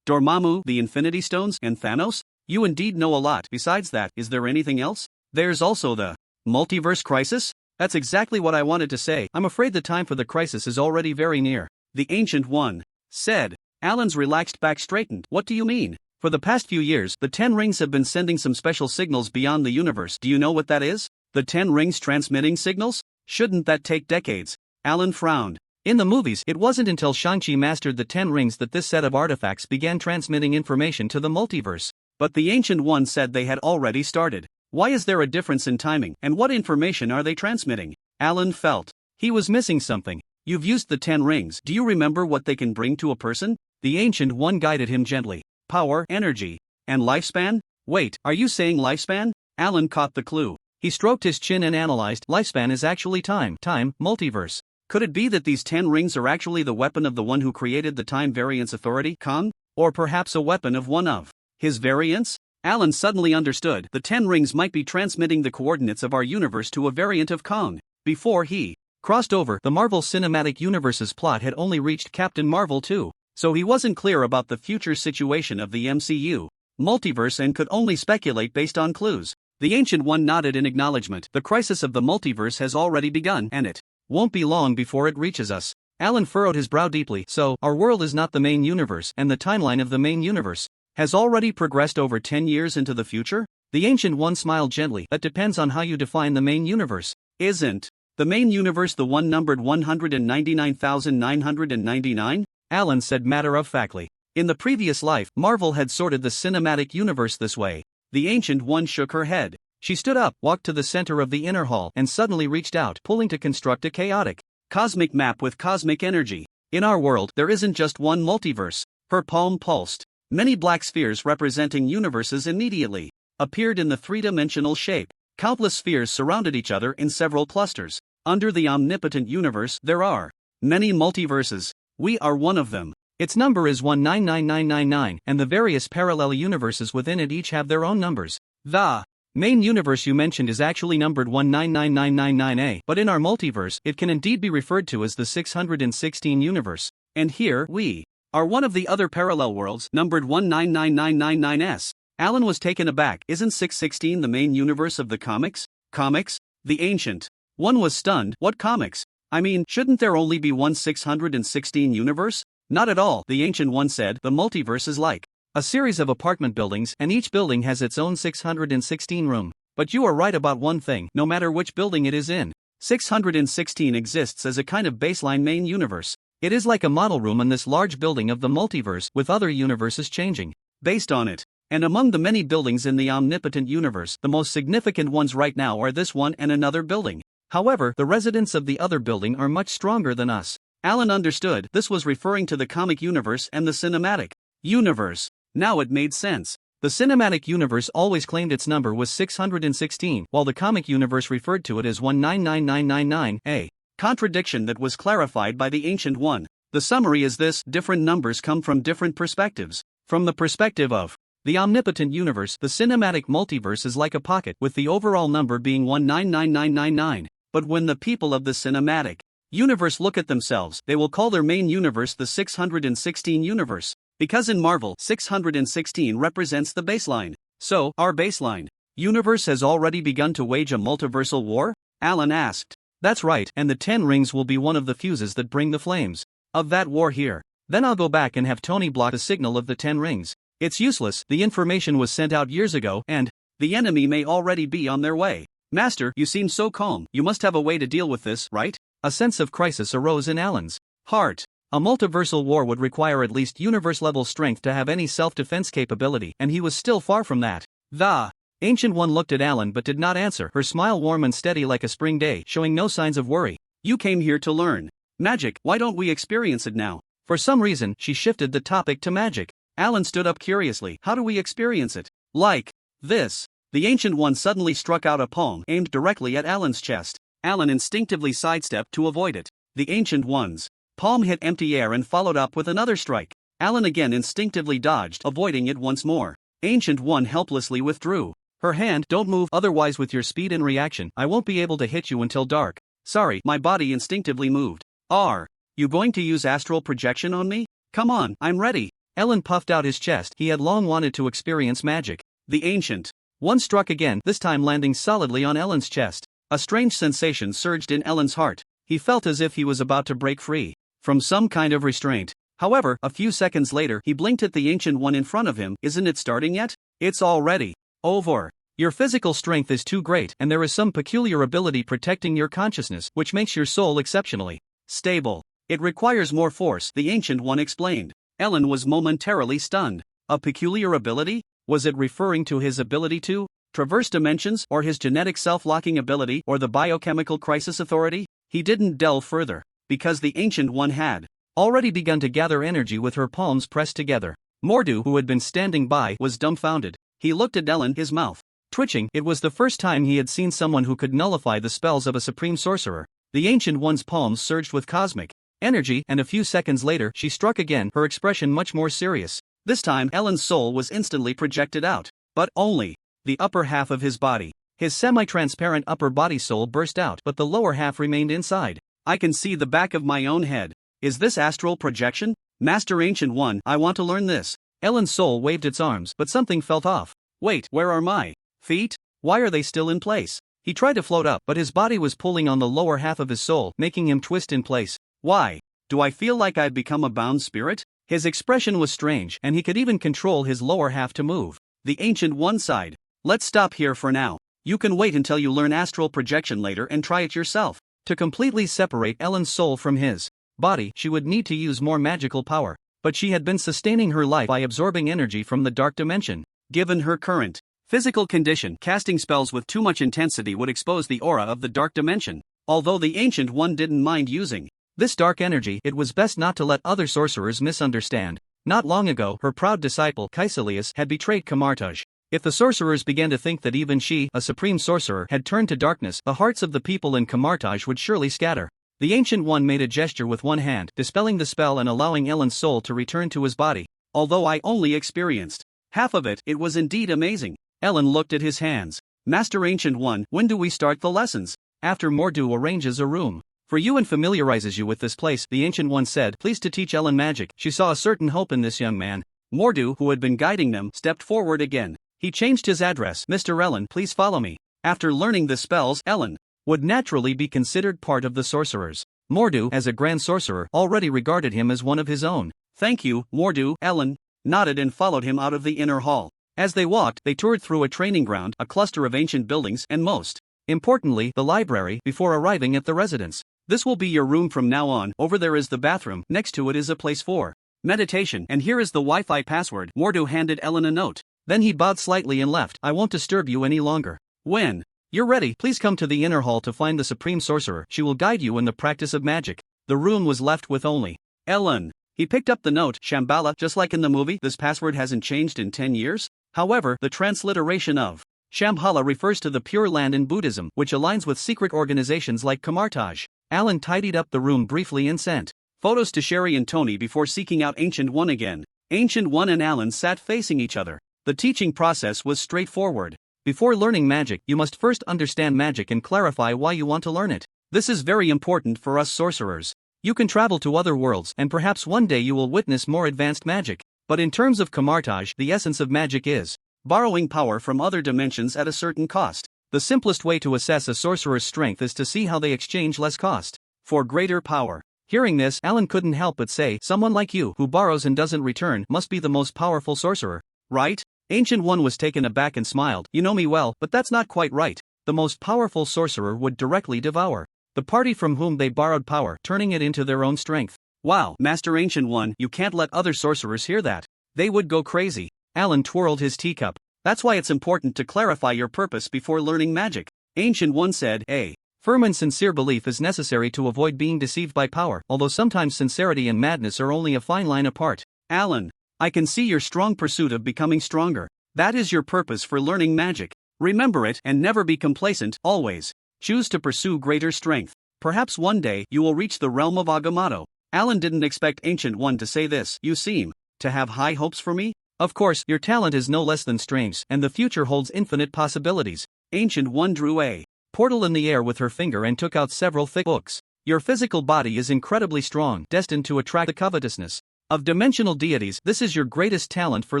Speaker 1: Dormammu, the Infinity Stones, and Thanos? You indeed know a lot. Besides that, is there anything else? There's also the multiverse crisis? That's exactly what I wanted to say. I'm afraid the time for the crisis is already very near. The Ancient One said. Alan's relaxed back straightened. What do you mean? For the past few years, the 10 Rings have been sending some special signals beyond the universe. Do you know what that is? The 10 Rings transmitting signals? Shouldn't that take decades? Alan frowned. In the movies, it wasn't until Shang-Chi mastered the 10 Rings that this set of artifacts began transmitting information to the multiverse. But the Ancient One said they had already started. Why is there a difference in timing, and what information are they transmitting? Alan felt he was missing something. You've used the 10 Rings. Do you remember what they can bring to a person? The Ancient One guided him gently. Power, energy, and lifespan? Wait, are you saying lifespan? Alan caught the clue. He stroked his chin and analyzed. Lifespan is actually time, multiverse. Could it be that these 10 Rings are actually the weapon of the one who created the Time Variance Authority, Kang? Or perhaps a weapon of one of his variants? Alan suddenly understood. The 10 Rings might be transmitting the coordinates of our universe to a variant of Kang. Before he crossed over, the Marvel Cinematic Universe's plot had only reached Captain Marvel 2, so he wasn't clear about the future situation of the MCU. multiverse and could only speculate based on clues. The Ancient One nodded in acknowledgement. The crisis of the multiverse has already begun, and it won't be long before it reaches us. Alan furrowed his brow deeply. So, our world is not the main universe, and the timeline of the main universe has already progressed over 10 years into the future? The Ancient One smiled gently. That depends on how you define the main universe. Isn't the main universe the one numbered 199,999? Alan said matter-of-factly. In the previous life, Marvel had sorted the cinematic universe this way. The Ancient One shook her head. She stood up, walked to the center of the inner hall, and suddenly reached out, pulling to construct a chaotic cosmic map with cosmic energy. In our world, there isn't just one multiverse. Her palm pulsed. Many black spheres representing universes immediately appeared in the three-dimensional shape. Countless spheres surrounded each other in several clusters. Under the omnipotent universe, there are many multiverses. We are one of them. Its number is 199999, and the various parallel universes within it each have their own numbers. The main universe you mentioned is actually numbered 199999A, but in our multiverse, it can indeed be referred to as the 616 universe. And here, we are one of the other parallel worlds, numbered 199999S. Alan was taken aback. Isn't 616 the main universe of the comics? Comics? The Ancient One was stunned. What comics? I mean, shouldn't there only be one 616 universe? Not at all, the Ancient One said. The multiverse is like a series of apartment buildings, and each building has its own 616 room. But you are right about one thing, no matter which building it is in. 616 exists as a kind of baseline main universe. It is like a model room in this large building of the multiverse, with other universes changing based on it. And among the many buildings in the omnipotent universe, the most significant ones right now are this one and another building. However, the residents of the other building are much stronger than us. Alan understood. This was referring to the comic universe and the cinematic universe. Now it made sense. The cinematic universe always claimed its number was 616, while the comic universe referred to it as 199999, a contradiction that was clarified by the Ancient One. The summary is this: different numbers come from different perspectives. From the perspective of the omnipotent universe, the cinematic multiverse is like a pocket, with the overall number being 199999. But when the people of the cinematic universe look at themselves, they will call their main universe the 616 universe. Because in Marvel, 616 represents the baseline. So, our baseline universe has already begun to wage a multiversal war? Alan asked. That's right, and the 10 rings will be one of the fuses that bring the flames of that war here. Then I'll go back and have Tony block the signal of the 10 rings. It's useless, the information was sent out years ago, and the enemy may already be on their way. Master, you seem so calm. You must have a way to deal with this, right? A sense of crisis arose in Alan's heart. A multiversal war would require at least universe-level strength to have any self-defense capability, and he was still far from that. The Ancient One looked at Alan but did not answer, her smile warm and steady like a spring day, showing no signs of worry. You came here to learn magic, why don't we experience it now? For some reason, she shifted the topic to magic. Alan stood up curiously. How do we experience it? Like this. The Ancient One suddenly struck out a palm, aimed directly at Alan's chest. Alan instinctively sidestepped to avoid it. The Ancient One's palm hit empty air and followed up with another strike. Alan again instinctively dodged, avoiding it once more. Ancient One helplessly withdrew her hand. Don't move, otherwise with your speed and reaction, I won't be able to hit you until dark. Sorry, my body instinctively moved. Are you going to use astral projection on me? Come on, I'm ready. Alan puffed out his chest. He had long wanted to experience magic. The Ancient One struck again, this time landing solidly on Alan's chest. A strange sensation surged in Alan's heart. He felt as if he was about to break free from some kind of restraint. However, a few seconds later, he blinked at the Ancient One in front of him. Isn't it starting yet? It's already over. Your physical strength is too great, and there is some peculiar ability protecting your consciousness, which makes your soul exceptionally stable. It requires more force, the Ancient One explained. Alan was momentarily stunned. A peculiar ability? Was it referring to his ability to traverse dimensions, or his genetic self-locking ability, or the biochemical crisis authority? He didn't delve further, because the Ancient One had already begun to gather energy with her palms pressed together. Mordu, who had been standing by, was dumbfounded. He looked at Ellen, his mouth twitching. It was the first time he had seen someone who could nullify the spells of a supreme sorcerer. The Ancient One's palms surged with cosmic energy, and a few seconds later, she struck again, her expression much more serious. This time, Ellen's soul was instantly projected out. But only the upper half of his body. His semi-transparent upper body soul burst out, but the lower half remained inside. I can see the back of my own head. Is this astral projection? Master Ancient One, I want to learn this. Ellen's soul waved its arms, but something felt off. Wait, where are my feet? Why are they still in place? He tried to float up, but his body was pulling on the lower half of his soul, making him twist in place. Why? Do I feel like I've become a bound spirit? His expression was strange, and he could even control his lower half to move. The Ancient One sighed. Let's stop here for now. You can wait until you learn astral projection later and try it yourself. To completely separate Ellen's soul from his body, she would need to use more magical power. But she had been sustaining her life by absorbing energy from the dark dimension. Given her current physical condition, casting spells with too much intensity would expose the aura of the dark dimension. Although the Ancient One didn't mind using this dark energy, it was best not to let other sorcerers misunderstand. Not long ago, her proud disciple Caecilius had betrayed Camartage. If the sorcerers began to think that even she, a supreme sorcerer, had turned to darkness, the hearts of the people in Camartage would surely scatter. The Ancient One made a gesture with one hand, dispelling the spell and allowing Ellen's soul to return to his body. Although I only experienced half of it, it was indeed amazing. Ellen looked at his hands. Master Ancient One, when do we start the lessons? After Mordu arranges a room for you and familiarizes you with this place, the Ancient One said, pleased to teach Ellen magic. She saw a certain hope in this young man. Mordu, who had been guiding them, stepped forward again. He changed his address. Mr. Ellen, please follow me. After learning the spells, Ellen would naturally be considered part of the sorcerers. Mordu, as a grand sorcerer, already regarded him as one of his own. Thank you, Mordu. Ellen nodded and followed him out of the inner hall. As they walked, they toured through a training ground, a cluster of ancient buildings, and most importantly, the library, before arriving at the residence. This will be your room from now on. Over there is the bathroom, next to it is a place for meditation, and here is the Wi-Fi password. Mordu handed Ellen a note. Then he bowed slightly and left. I won't disturb you any longer. When you're ready, please come to the inner hall to find the Supreme Sorcerer. She will guide you in the practice of magic. The room was left with only Ellen. He picked up the note. Shambhala, just like in the movie, this password hasn't changed in 10 years. However, the transliteration of Shambhala refers to the Pure Land in Buddhism, which aligns with secret organizations like Camartage. Alan tidied up the room briefly and sent photos to Sherry and Tony before seeking out Ancient One again. Ancient One and Alan sat facing each other. The teaching process was straightforward. Before learning magic, you must first understand magic and clarify why you want to learn it. This is very important for us sorcerers. You can travel to other worlds, and perhaps one day you will witness more advanced magic. But in terms of Camartage, the essence of magic is borrowing power from other dimensions at a certain cost. The simplest way to assess a sorcerer's strength is to see how they exchange less cost for greater power. Hearing this, Alan couldn't help but say, someone like you, who borrows and doesn't return, must be the most powerful sorcerer, right? Ancient One was taken aback and smiled. You know me well, but that's not quite right. The most powerful sorcerer would directly devour the party from whom they borrowed power, turning it into their own strength. Wow, Master Ancient One, you can't let other sorcerers hear that. They would go crazy. Alan twirled his teacup. That's why it's important to clarify your purpose before learning magic. Ancient One said, a firm and sincere belief is necessary to avoid being deceived by power, although sometimes sincerity and madness are only a fine line apart. Alan, I can see your strong pursuit of becoming stronger. That is your purpose for learning magic. Remember it and never be complacent, always. Choose to pursue greater strength. Perhaps one day you will reach the realm of Agamotto. Alan didn't expect Ancient One to say this. You seem to have high hopes for me? Of course, your talent is no less than strange, and the future holds infinite possibilities. Ancient One drew a portal in the air with her finger and took out several thick books. Your physical body is incredibly strong, destined to attract the covetousness of dimensional deities. This is your greatest talent for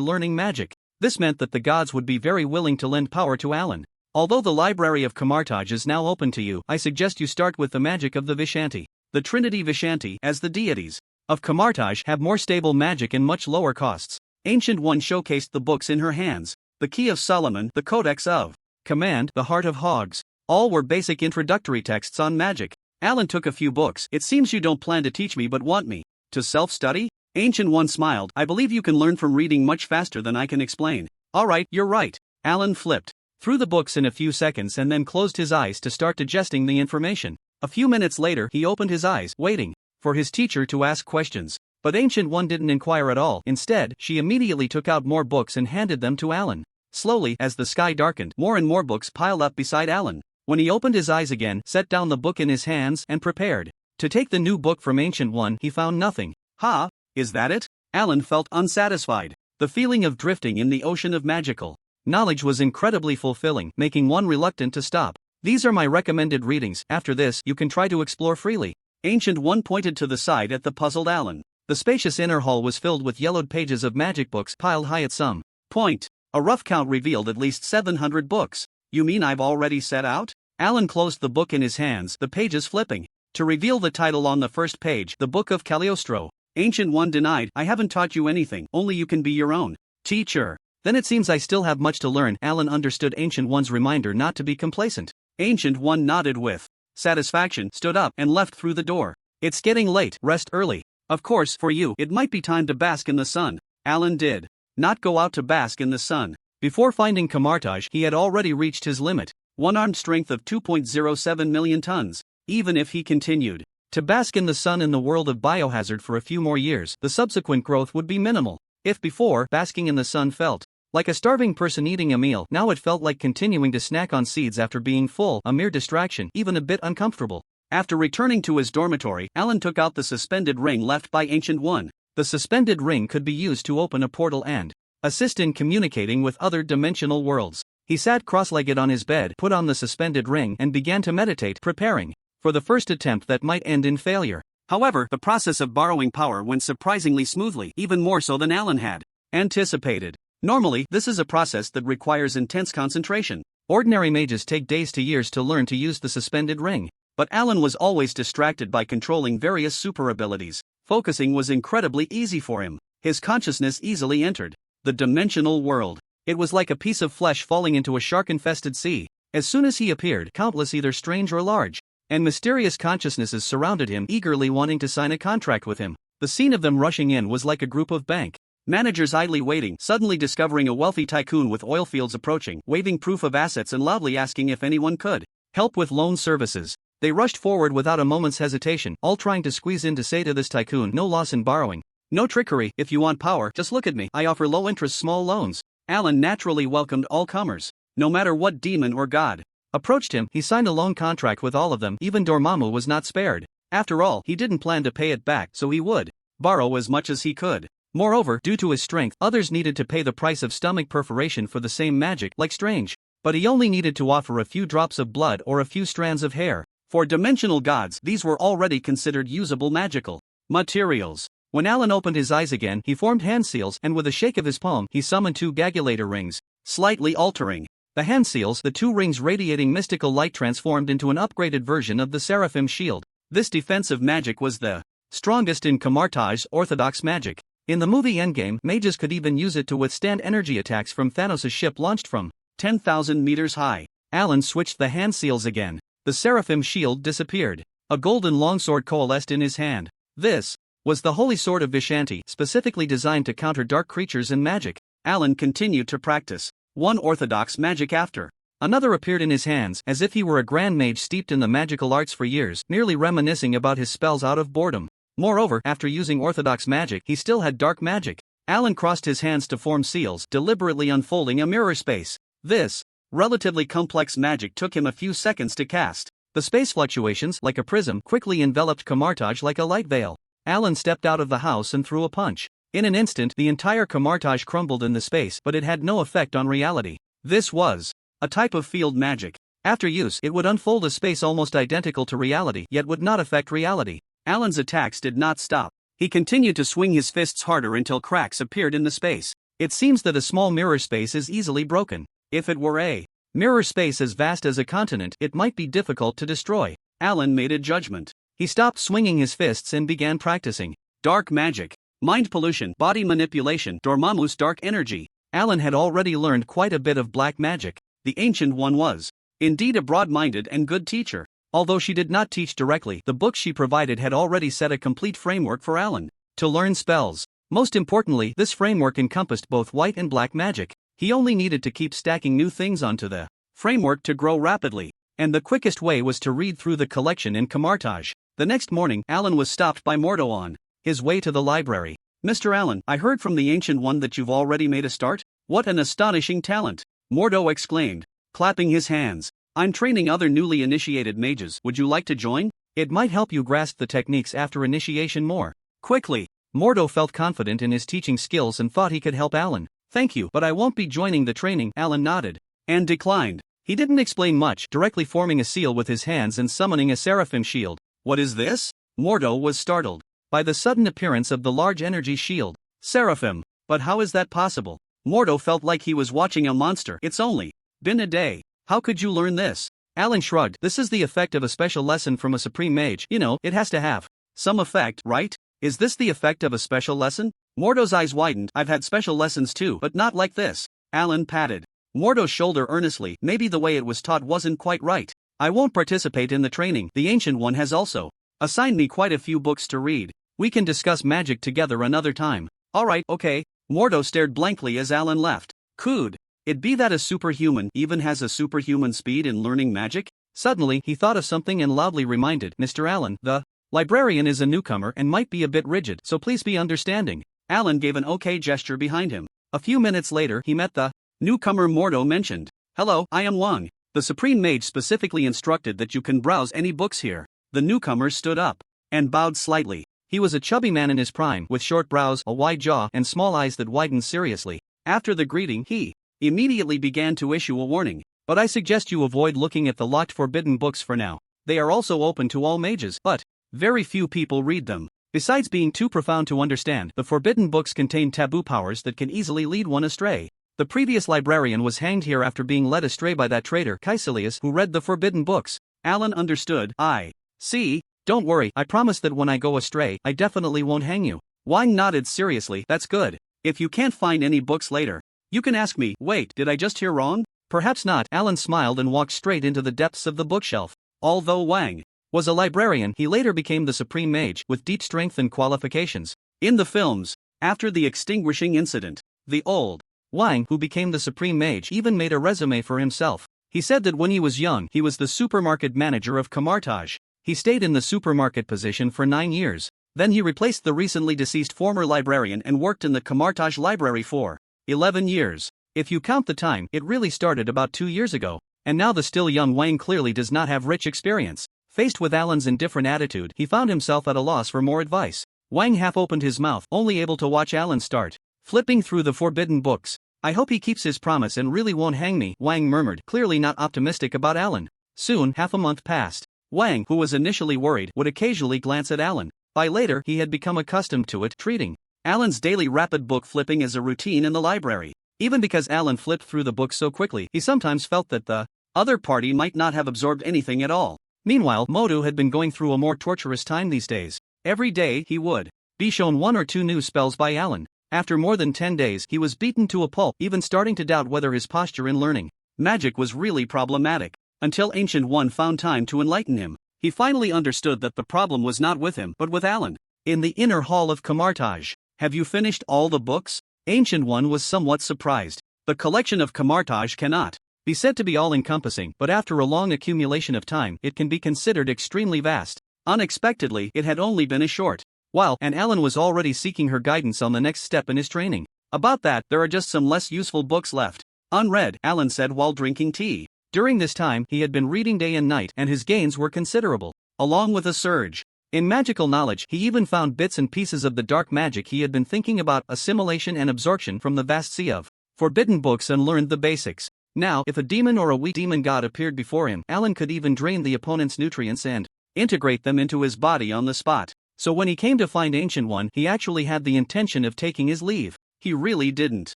Speaker 1: learning magic. This meant that the gods would be very willing to lend power to Alan. Although the library of Camartage is now open to you, I suggest you start with the magic of the Vishanti. The Trinity Vishanti, as the deities of Camartage, have more stable magic and much lower costs. Ancient One showcased the books in her hands. The Key of Solomon, the Codex of Command, the Heart of Hogs. All were basic introductory texts on magic. Alan took a few books. It seems you don't plan to teach me but want me to self-study? Ancient One smiled. I believe you can learn from reading much faster than I can explain. Alright, you're right. Alan flipped through the books in a few seconds and then closed his eyes to start digesting the information. A few minutes later, he opened his eyes, waiting for his teacher to ask questions. But Ancient One didn't inquire at all. Instead, she immediately took out more books and handed them to Alan. Slowly, as the sky darkened, more and more books piled up beside Alan. When he opened his eyes again, set down the book in his hands, and prepared to take the new book from Ancient One, he found nothing. Ha! Is that it? Alan felt unsatisfied. The feeling of drifting in the ocean of magical knowledge was incredibly fulfilling, making one reluctant to stop. These are my recommended readings. After this, you can try to explore freely. Ancient One pointed to the side at the puzzled Alan. The spacious inner hall was filled with yellowed pages of magic books piled high at some point. A rough count revealed at least 700 books. You mean I've already set out? Alan closed the book in his hands, the pages flipping, to reveal the title on the first page, The Book of Cagliostro. Ancient One denied, I haven't taught you anything, only you can be your own teacher. Then it seems I still have much to learn. Alan understood Ancient One's reminder not to be complacent. Ancient One nodded with satisfaction, stood up, and left through the door. It's getting late, rest early. Of course, for you, it might be time to bask in the sun. Alan did not go out to bask in the sun. Before finding Camartage, he had already reached his limit, one-armed strength of 2.07 million tons. Even if he continued to bask in the sun in the world of biohazard for a few more years, the subsequent growth would be minimal. If before, basking in the sun felt like a starving person eating a meal, now it felt like continuing to snack on seeds after being full, a mere distraction, even a bit uncomfortable. After returning to his dormitory, Alan took out the suspended ring left by Ancient One. The suspended ring could be used to open a portal and assist in communicating with other dimensional worlds. He sat cross-legged on his bed, put on the suspended ring, and began to meditate, preparing for the first attempt that might end in failure. However, the process of borrowing power went surprisingly smoothly, even more so than Alan had anticipated. Normally, this is a process that requires intense concentration. Ordinary mages take days to years to learn to use the suspended ring. But Alan was always distracted by controlling various super abilities. Focusing was incredibly easy for him. His consciousness easily entered the dimensional world. It was like a piece of flesh falling into a shark-infested sea. As soon as he appeared, countless either strange or large and mysterious consciousnesses surrounded him, eagerly wanting to sign a contract with him. The scene of them rushing in was like a group of bank managers idly waiting, suddenly discovering a wealthy tycoon with oil fields approaching, waving proof of assets and loudly asking if anyone could help with loan services. They rushed forward without a moment's hesitation, all trying to squeeze in to say to this tycoon, no loss in borrowing, no trickery, if you want power, just look at me, I offer low-interest small loans. Alan naturally welcomed all comers, no matter what demon or god approached him. He signed a loan contract with all of them, even Dormammu was not spared. After all, he didn't plan to pay it back, so he would borrow as much as he could. Moreover, due to his strength, others needed to pay the price of stomach perforation for the same magic, like Strange. But he only needed to offer a few drops of blood or a few strands of hair. For dimensional gods, these were already considered usable magical materials. When Alan opened his eyes again, he formed hand seals, and with a shake of his palm, he summoned 2 Gagulator rings, slightly altering the hand seals. The 2 rings radiating mystical light transformed into an upgraded version of the Seraphim shield. This defensive magic was the strongest in Camartage's orthodox magic. In the movie Endgame, mages could even use it to withstand energy attacks from Thanos' ship launched from 10,000 meters high. Alan switched the hand seals again. The Seraphim shield disappeared. A golden longsword coalesced in his hand. This was the Holy Sword of Vishanti, specifically designed to counter dark creatures and magic. Alan continued to practice one orthodox magic after another appeared in his hands, as if he were a grand mage steeped in the magical arts for years, merely reminiscing about his spells out of boredom. Moreover, after using orthodox magic, he still had dark magic. Alan crossed his hands to form seals, deliberately unfolding a mirror space. This relatively complex magic took him a few seconds to cast. The space fluctuations, like a prism, quickly enveloped Camartage like a light veil. Alan stepped out of the house and threw a punch. In an instant, the entire Camartage crumbled in the space, but it had no effect on reality. This was a type of field magic. After use, it would unfold a space almost identical to reality, yet would not affect reality. Alan's attacks did not stop. He continued to swing his fists harder until cracks appeared in the space. It seems that a small mirror space is easily broken. If it were a mirror space as vast as a continent, it might be difficult to destroy. Alan made a judgment. He stopped swinging his fists and began practicing dark magic, mind pollution, body manipulation, Dormammu's dark energy. Alan had already learned quite a bit of black magic. The Ancient One was indeed a broad-minded and good teacher. Although she did not teach directly, the books she provided had already set a complete framework for Alan to learn spells. Most importantly, this framework encompassed both white and black magic. He only needed to keep stacking new things onto the framework to grow rapidly, and the quickest way was to read through the collection in Camartage. The next morning, Alan was stopped by Mordo on his way to the library. Mr. Alan, I heard from the Ancient One that you've already made a start? What an astonishing talent! Mordo exclaimed, clapping his hands. I'm training other newly initiated mages. Would you like to join? It might help you grasp the techniques after initiation more quickly. Mordo felt confident in his teaching skills and thought he could help Alan. Thank you, but I won't be joining the training. Alan nodded and declined. He didn't explain much, directly forming a seal with his hands and summoning a Seraphim shield. What is this? Mordo was startled. by the sudden appearance of the large energy shield. Seraphim. But how is that possible? Mordo felt like he was watching a monster. It's only been a day. How could you learn this? Alan shrugged. This is the effect of a special lesson from a supreme mage. You know, it has to have some effect, right? Is this the effect of a special lesson? Mordo's eyes widened. I've had special lessons too, but not like this. Alan patted Mordo's shoulder earnestly. Maybe the way it was taught wasn't quite right. I won't participate in the training. The Ancient One has also assigned me quite a few books to read. We can discuss magic together another time. Alright, okay. Mordo stared blankly as Alan left. Could it be that a superhuman even has a superhuman speed in learning magic? Suddenly, he thought of something and loudly reminded Mr. Allen, the librarian is a newcomer and might be a bit rigid, so please be understanding. Alan gave an okay gesture behind him. A few minutes later, he met the newcomer Mordo mentioned. Hello, I am Wang. The Supreme Mage specifically instructed that you can browse any books here. The newcomer stood up and bowed slightly. He was a chubby man in his prime, with short brows, a wide jaw, and small eyes that widened seriously. After the greeting, he immediately began to issue a warning. But I suggest you avoid looking at the locked forbidden books for now. They are also open to all mages, but very few people read them. Besides being too profound to understand, the forbidden books contain taboo powers that can easily lead one astray. The previous librarian was hanged here after being led astray by that traitor, Caecilius, who read the forbidden books. Alan understood. I see. Don't worry, I promise that when I go astray, I definitely won't hang you. Wang nodded seriously. That's good. If you can't find any books later, you can ask me. Wait, did I just hear wrong? Perhaps not. Alan smiled and walked straight into the depths of the bookshelf. Although Wang was a librarian, he later became the Supreme Mage, with deep strength and qualifications. In the films, after the extinguishing incident, the old Wang, who became the Supreme Mage, even made a resume for himself. He said that when he was young, he was the supermarket manager of Kamartaj. He stayed in the supermarket position for 9 years. Then he replaced the recently deceased former librarian and worked in the Kamartaj library for 11 years. If you count the time, it really started about 2 years ago. And now the still young Wang clearly does not have rich experience. Faced with Alan's indifferent attitude, he found himself at a loss for more advice. Wang half opened his mouth, only able to watch Alan start flipping through the forbidden books. I hope he keeps his promise and really won't hang me, Wang murmured, clearly not optimistic about Alan. Soon, half a month passed. Wang, who was initially worried, would occasionally glance at Alan. By later, he had become accustomed to it, treating Alan's daily rapid book flipping as a routine in the library. Even because Alan flipped through the books so quickly, he sometimes felt that the other party might not have absorbed anything at all. Meanwhile, Modu had been going through a more torturous time these days. Every day, he would be shown 1 or 2 new spells by Alan. After more than 10 days, he was beaten to a pulp, even starting to doubt whether his posture in learning magic was really problematic. Until Ancient One found time to enlighten him. He finally understood that the problem was not with him, but with Alan. In the inner hall of Kamartaj. Have you finished all the books? Ancient One was somewhat surprised. The collection of Kamartaj cannot be said to be all-encompassing, but after a long accumulation of time, it can be considered extremely vast. Unexpectedly, it had only been a short while, and Alan was already seeking her guidance on the next step in his training. About that, there are just some less useful books left. Unread, Alan said while drinking tea. During this time, he had been reading day and night, and his gains were considerable. Along with a surge in magical knowledge, he even found bits and pieces of the dark magic he had been thinking about, assimilation and absorption from the vast sea of forbidden books, and learned the basics. Now, if a demon or a weak demon god appeared before him, Alan could even drain the opponent's nutrients and integrate them into his body on the spot. So when he came to find Ancient One, he actually had the intention of taking his leave. He really didn't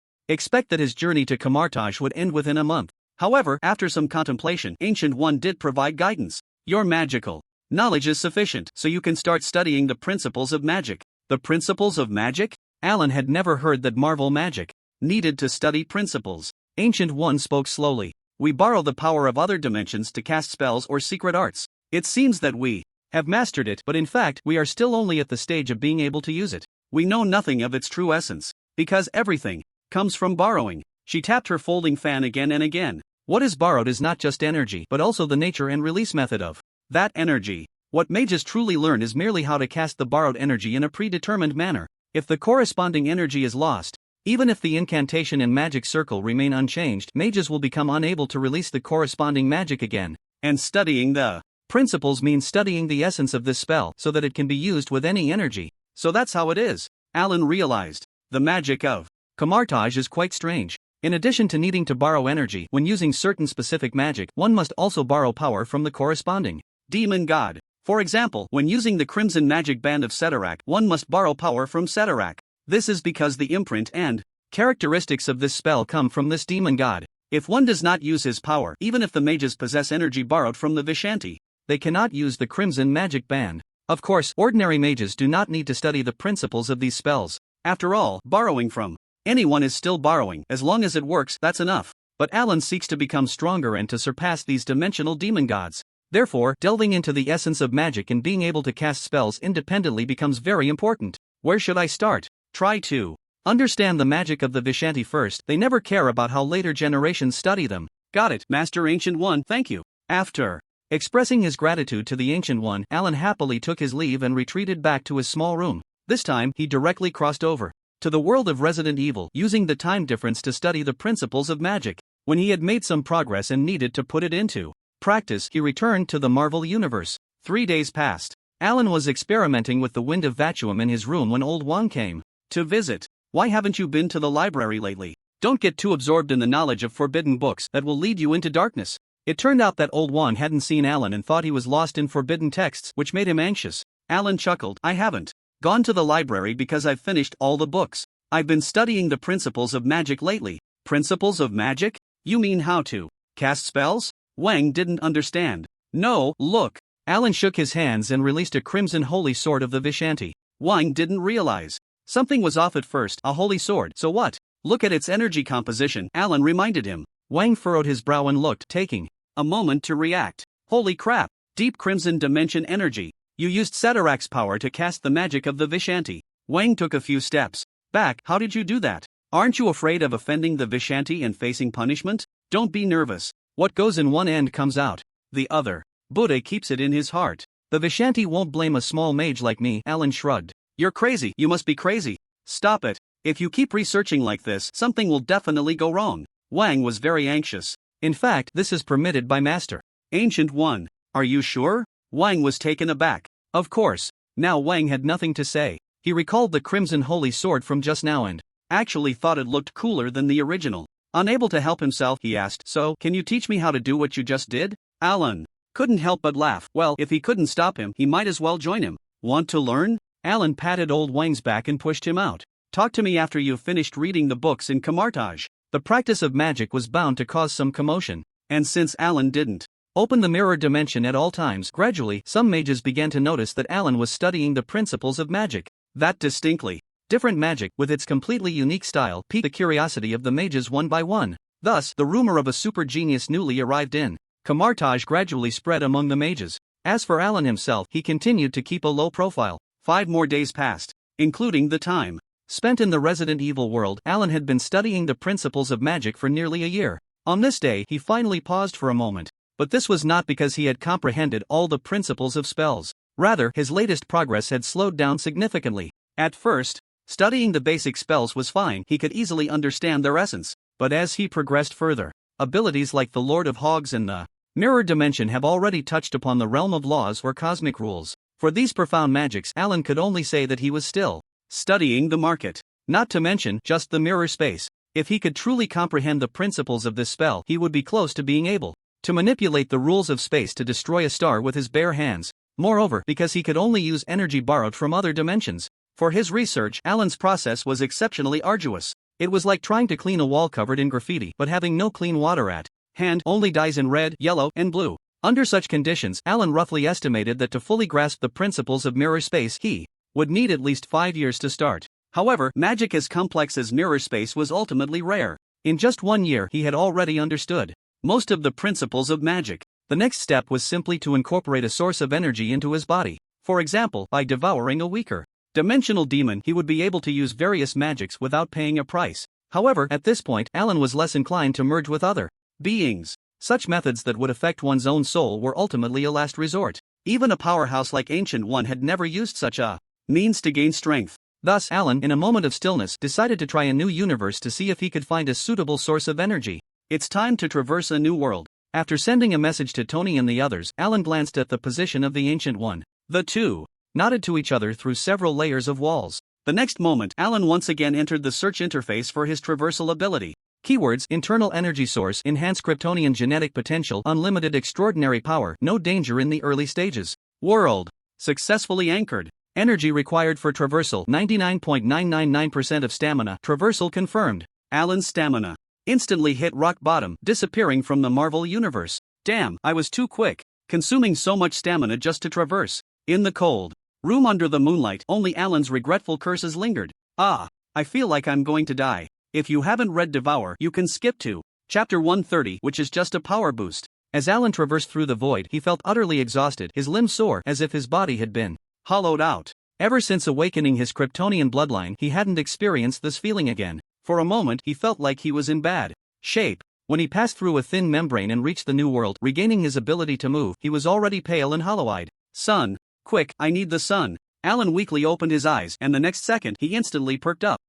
Speaker 1: expect that his journey to Kamartaj would end within a month. However, after some contemplation, Ancient One did provide guidance. Your magical knowledge is sufficient, so you can start studying the principles of magic. The principles of magic? Alan had never heard that Marvel magic needed to study principles. Ancient One spoke slowly. We borrow the power of other dimensions to cast spells or secret arts. It seems that we have mastered it, but in fact, we are still only at the stage of being able to use it. We know nothing of its true essence, because everything comes from borrowing. She tapped her folding fan again and again. What is borrowed is not just energy, but also the nature and release method of that energy. What mages truly learn is merely how to cast the borrowed energy in a predetermined manner. If the corresponding energy is lost, even if the incantation and magic circle remain unchanged, mages will become unable to release the corresponding magic again. And studying the principles means studying the essence of this spell so that it can be used with any energy. So that's how it is. Alan realized. The magic of Kamartaj is quite strange. In addition to needing to borrow energy when using certain specific magic, one must also borrow power from the corresponding demon god. For example, when using the Crimson Magic Band of Ceterak, one must borrow power from Ceterak. This is because the imprint and characteristics of this spell come from this demon god. If one does not use his power, even if the mages possess energy borrowed from the Vishanti, they cannot use the Crimson Magic Band. Of course, ordinary mages do not need to study the principles of these spells. After all, borrowing from anyone is still borrowing. As long as it works, that's enough. But Alan seeks to become stronger and to surpass these dimensional demon gods. Therefore, delving into the essence of magic and being able to cast spells independently becomes very important. Where should I start? Try to understand the magic of the Vishanti first. They never care about how later generations study them. Got it, Master Ancient One, thank you. After expressing his gratitude to the Ancient One, Alan happily took his leave and retreated back to his small room. This time, he directly crossed over to the world of Resident Evil, using the time difference to study the principles of magic. When he had made some progress and needed to put it into practice, he returned to the Marvel Universe. 3 days passed. Alan was experimenting with the Wind of Vacuum in his room when old Wang came to visit. Why haven't you been to the library lately? Don't get too absorbed in the knowledge of forbidden books that will lead you into darkness. It turned out that old Wang hadn't seen Alan and thought he was lost in forbidden texts, which made him anxious. Alan chuckled. I haven't gone to the library because I've finished all the books. I've been studying the principles of magic lately. Principles of magic? You mean how to cast spells? Wang didn't understand. No, look. Alan shook his hands and released a crimson holy sword of the Vishanti. Wang didn't realize something was off at first. A holy sword, so what? Look at its energy composition, Alan reminded him. Wang furrowed his brow and looked, taking a moment to react. Holy crap, deep crimson dimension energy. You used Ceterak's power to cast the magic of the Vishanti. Wang took a few steps back. How did you do that? Aren't you afraid of offending the Vishanti and facing punishment? Don't be nervous. What goes in one end comes out the other. Buddha keeps it in his heart. The Vishanti won't blame a small mage like me, Alan shrugged. You're crazy, you must be crazy. Stop it. If you keep researching like this, something will definitely go wrong. Wang was very anxious. In fact, this is permitted by Master Ancient One. Are you sure? Wang was taken aback. Of course. Now Wang had nothing to say. He recalled the Crimson Holy Sword from just now and actually thought it looked cooler than the original. Unable to help himself, he asked, so, can you teach me how to do what you just did? Alan couldn't help but laugh. Well, if he couldn't stop him, he might as well join him. Want to learn? Alan patted old Wang's back and pushed him out. Talk to me after you've finished reading the books in Kamartaj. The practice of magic was bound to cause some commotion. And since Alan didn't open the mirror dimension at all times, gradually, some mages began to notice that Alan was studying the principles of magic. That distinctly different magic, with its completely unique style, piqued the curiosity of the mages one by one. Thus, the rumor of a super genius newly arrived in Kamartaj gradually spread among the mages. As for Alan himself, he continued to keep a low profile. 5 more days passed, including the time spent in the Resident Evil world. Alan had been studying the principles of magic for nearly a year. On this day, he finally paused for a moment. But this was not because he had comprehended all the principles of spells. Rather, his latest progress had slowed down significantly. At first, studying the basic spells was fine, he could easily understand their essence. But as he progressed further, abilities like the Lord of Hogs and the Mirror Dimension have already touched upon the realm of laws or cosmic rules. For these profound magics, Alan could only say that he was still studying the market. Not to mention, just the mirror space. If he could truly comprehend the principles of this spell, he would be close to being able to manipulate the rules of space to destroy a star with his bare hands. Moreover, because he could only use energy borrowed from other dimensions. For his research, Alan's process was exceptionally arduous. It was like trying to clean a wall covered in graffiti but having no clean water at hand, only dyes in red, yellow, and blue. Under such conditions, Alan roughly estimated that to fully grasp the principles of mirror space, he would need at least 5 years to start. However, magic as complex as mirror space was ultimately rare. In just 1 year, he had already understood most of the principles of magic. The next step was simply to incorporate a source of energy into his body. For example, by devouring a weaker dimensional demon, he would be able to use various magics without paying a price. However, at this point, Alan was less inclined to merge with other beings. Such methods that would affect one's own soul were ultimately a last resort. Even a powerhouse like Ancient One had never used such a means to gain strength. Thus, Alan, in a moment of stillness, decided to try a new universe to see if he could find a suitable source of energy. It's time to traverse a new world. After sending a message to Tony and the others, Alan glanced at the position of the Ancient One. The two nodded to each other through several layers of walls. The next moment, Alan once again entered the search interface for his traversal ability. Keywords: internal energy source, enhanced Kryptonian genetic potential, unlimited extraordinary power, no danger in the early stages. World. Successfully anchored. Energy required for traversal 99.999% of stamina. Traversal confirmed. Alan's stamina instantly hit rock bottom, disappearing from the Marvel universe. Damn, I was too quick, consuming so much stamina just to traverse. In the cold room under the moonlight, only Alan's regretful curses lingered. Ah, I feel like I'm going to die. If you haven't read Devour, you can skip to Chapter 130, which is just a power boost. As Alan traversed through the void, he felt utterly exhausted, his limbs sore, as if his body had been hollowed out. Ever since awakening his Kryptonian bloodline, he hadn't experienced this feeling again. For a moment, he felt like he was in bad shape. When he passed through a thin membrane and reached the new world, regaining his ability to move, he was already pale and hollow-eyed. Sun. Quick, I need the sun. Alan weakly opened his eyes, and the next second, he instantly perked up.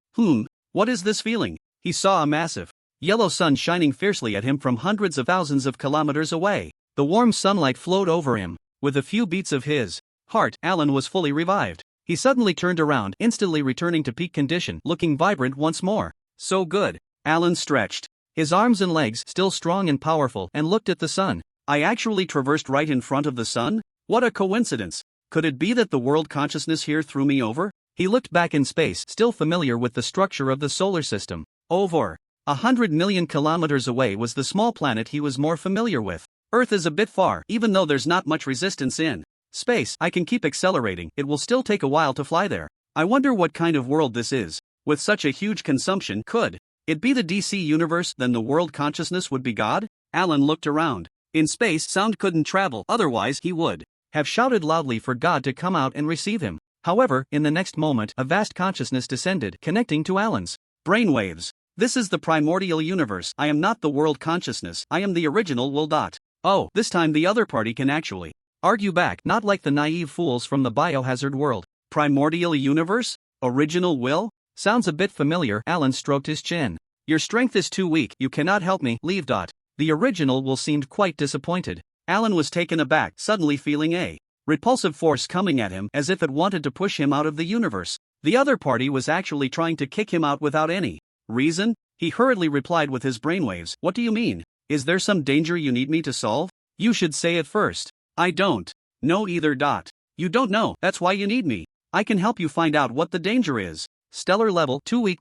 Speaker 1: What is this feeling? He saw a massive yellow sun shining fiercely at him from hundreds of thousands of kilometers away. The warm sunlight flowed over him. With a few beats of his heart, Alan was fully revived. He suddenly turned around, instantly returning to peak condition, looking vibrant once more. So good. Alan stretched his arms and legs, still strong and powerful, and looked at the sun. I actually traversed right in front of the sun? What a coincidence. Could it be that the world consciousness here threw me over? He looked back in space, still familiar with the structure of the solar system. Over 100 million kilometers away was the small planet he was more familiar with. Earth is a bit far, even though there's not much resistance in space. I can keep accelerating, it will still take a while to fly there. I wonder what kind of world this is. With such a huge consumption, could it be the DC universe? Then the world consciousness would be God? Alan looked around. In space, sound couldn't travel, otherwise he would have shouted loudly for God to come out and receive him. However, in the next moment, a vast consciousness descended, connecting to Alan's brainwaves. This is the primordial universe. I am not the world consciousness, I am the original will. Oh, this time the other party can actually argue back, not like the naive fools from the biohazard world. Primordial universe? Original will? Sounds a bit familiar. Alan stroked his chin. Your strength is too weak, you cannot help me, leave. The original will seemed quite disappointed. Alan was taken aback, suddenly feeling a repulsive force coming at him, as if it wanted to push him out of the universe. The other party was actually trying to kick him out without any reason. He hurriedly replied with his brainwaves. What do you mean? Is there some danger you need me to solve? You should say it first. I don't know either. You don't know, that's why you need me. I can help you find out what the danger is. Stellar level, too weak.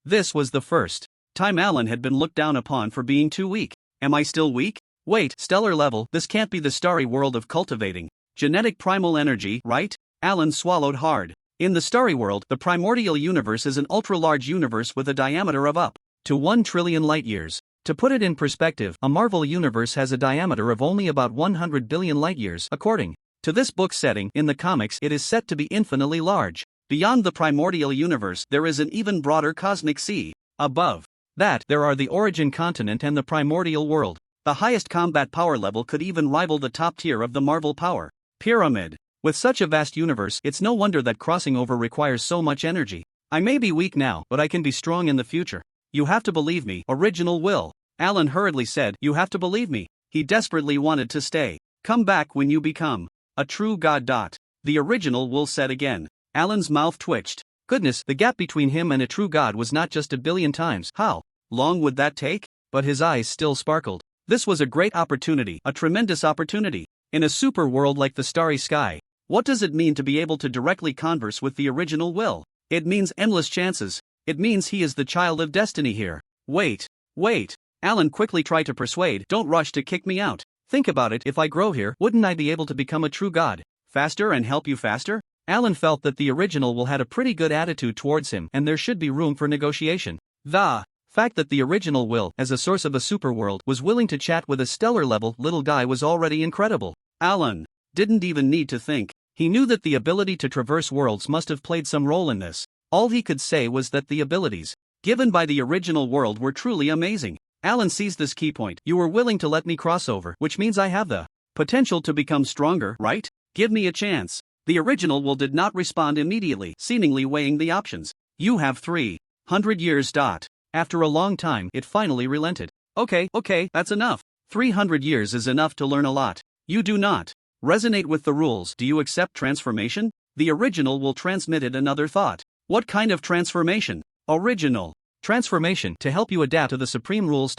Speaker 1: This was the first time Alan had been looked down upon for being too weak. Am I still weak? Wait, stellar level, this can't be the starry world of cultivating genetic primal energy, right? Alan swallowed hard. In the starry world, the primordial universe is an ultra-large universe with a diameter of up to 1 trillion light-years. To put it in perspective, a Marvel universe has a diameter of only about 100 billion light-years. According to this book setting, in the comics it is set to be infinitely large. Beyond the primordial universe, there is an even broader cosmic sea. Above that, there are the origin continent and the primordial world. The highest combat power level could even rival the top tier of the Marvel power pyramid. With such a vast universe, it's no wonder that crossing over requires so much energy. I may be weak now, but I can be strong in the future. You have to believe me, original will. Alan hurriedly said, you have to believe me. He desperately wanted to stay. Come back when you become a true god. The original will said again. Alan's mouth twitched. Goodness, the gap between him and a true god was not just a billion times. How long would that take? But his eyes still sparkled. This was a great opportunity, a tremendous opportunity. In a super world like the starry sky, what does it mean to be able to directly converse with the original will? It means endless chances. It means he is the child of destiny here. Wait. Alan quickly tried to persuade, don't rush to kick me out. Think about it, if I grow here, wouldn't I be able to become a true god? Faster and help you faster? Alan felt that the original will had a pretty good attitude towards him, and there should be room for negotiation. The fact that the original will, as a source of a superworld, was willing to chat with a stellar-level little guy was already incredible. Alan didn't even need to think. He knew that the ability to traverse worlds must have played some role in this. All he could say was that the abilities given by the original world were truly amazing. Alan seized this key point. You were willing to let me cross over, which means I have the potential to become stronger, right? Give me a chance. The original will did not respond immediately, seemingly weighing the options. You have 300 years. After a long time, it finally relented. Okay, that's enough. 300 years is enough to learn a lot. You do not resonate with the rules. Do you accept transformation? The original will transmitted another thought. What kind of transformation? Original transformation to help you adapt to the supreme rules.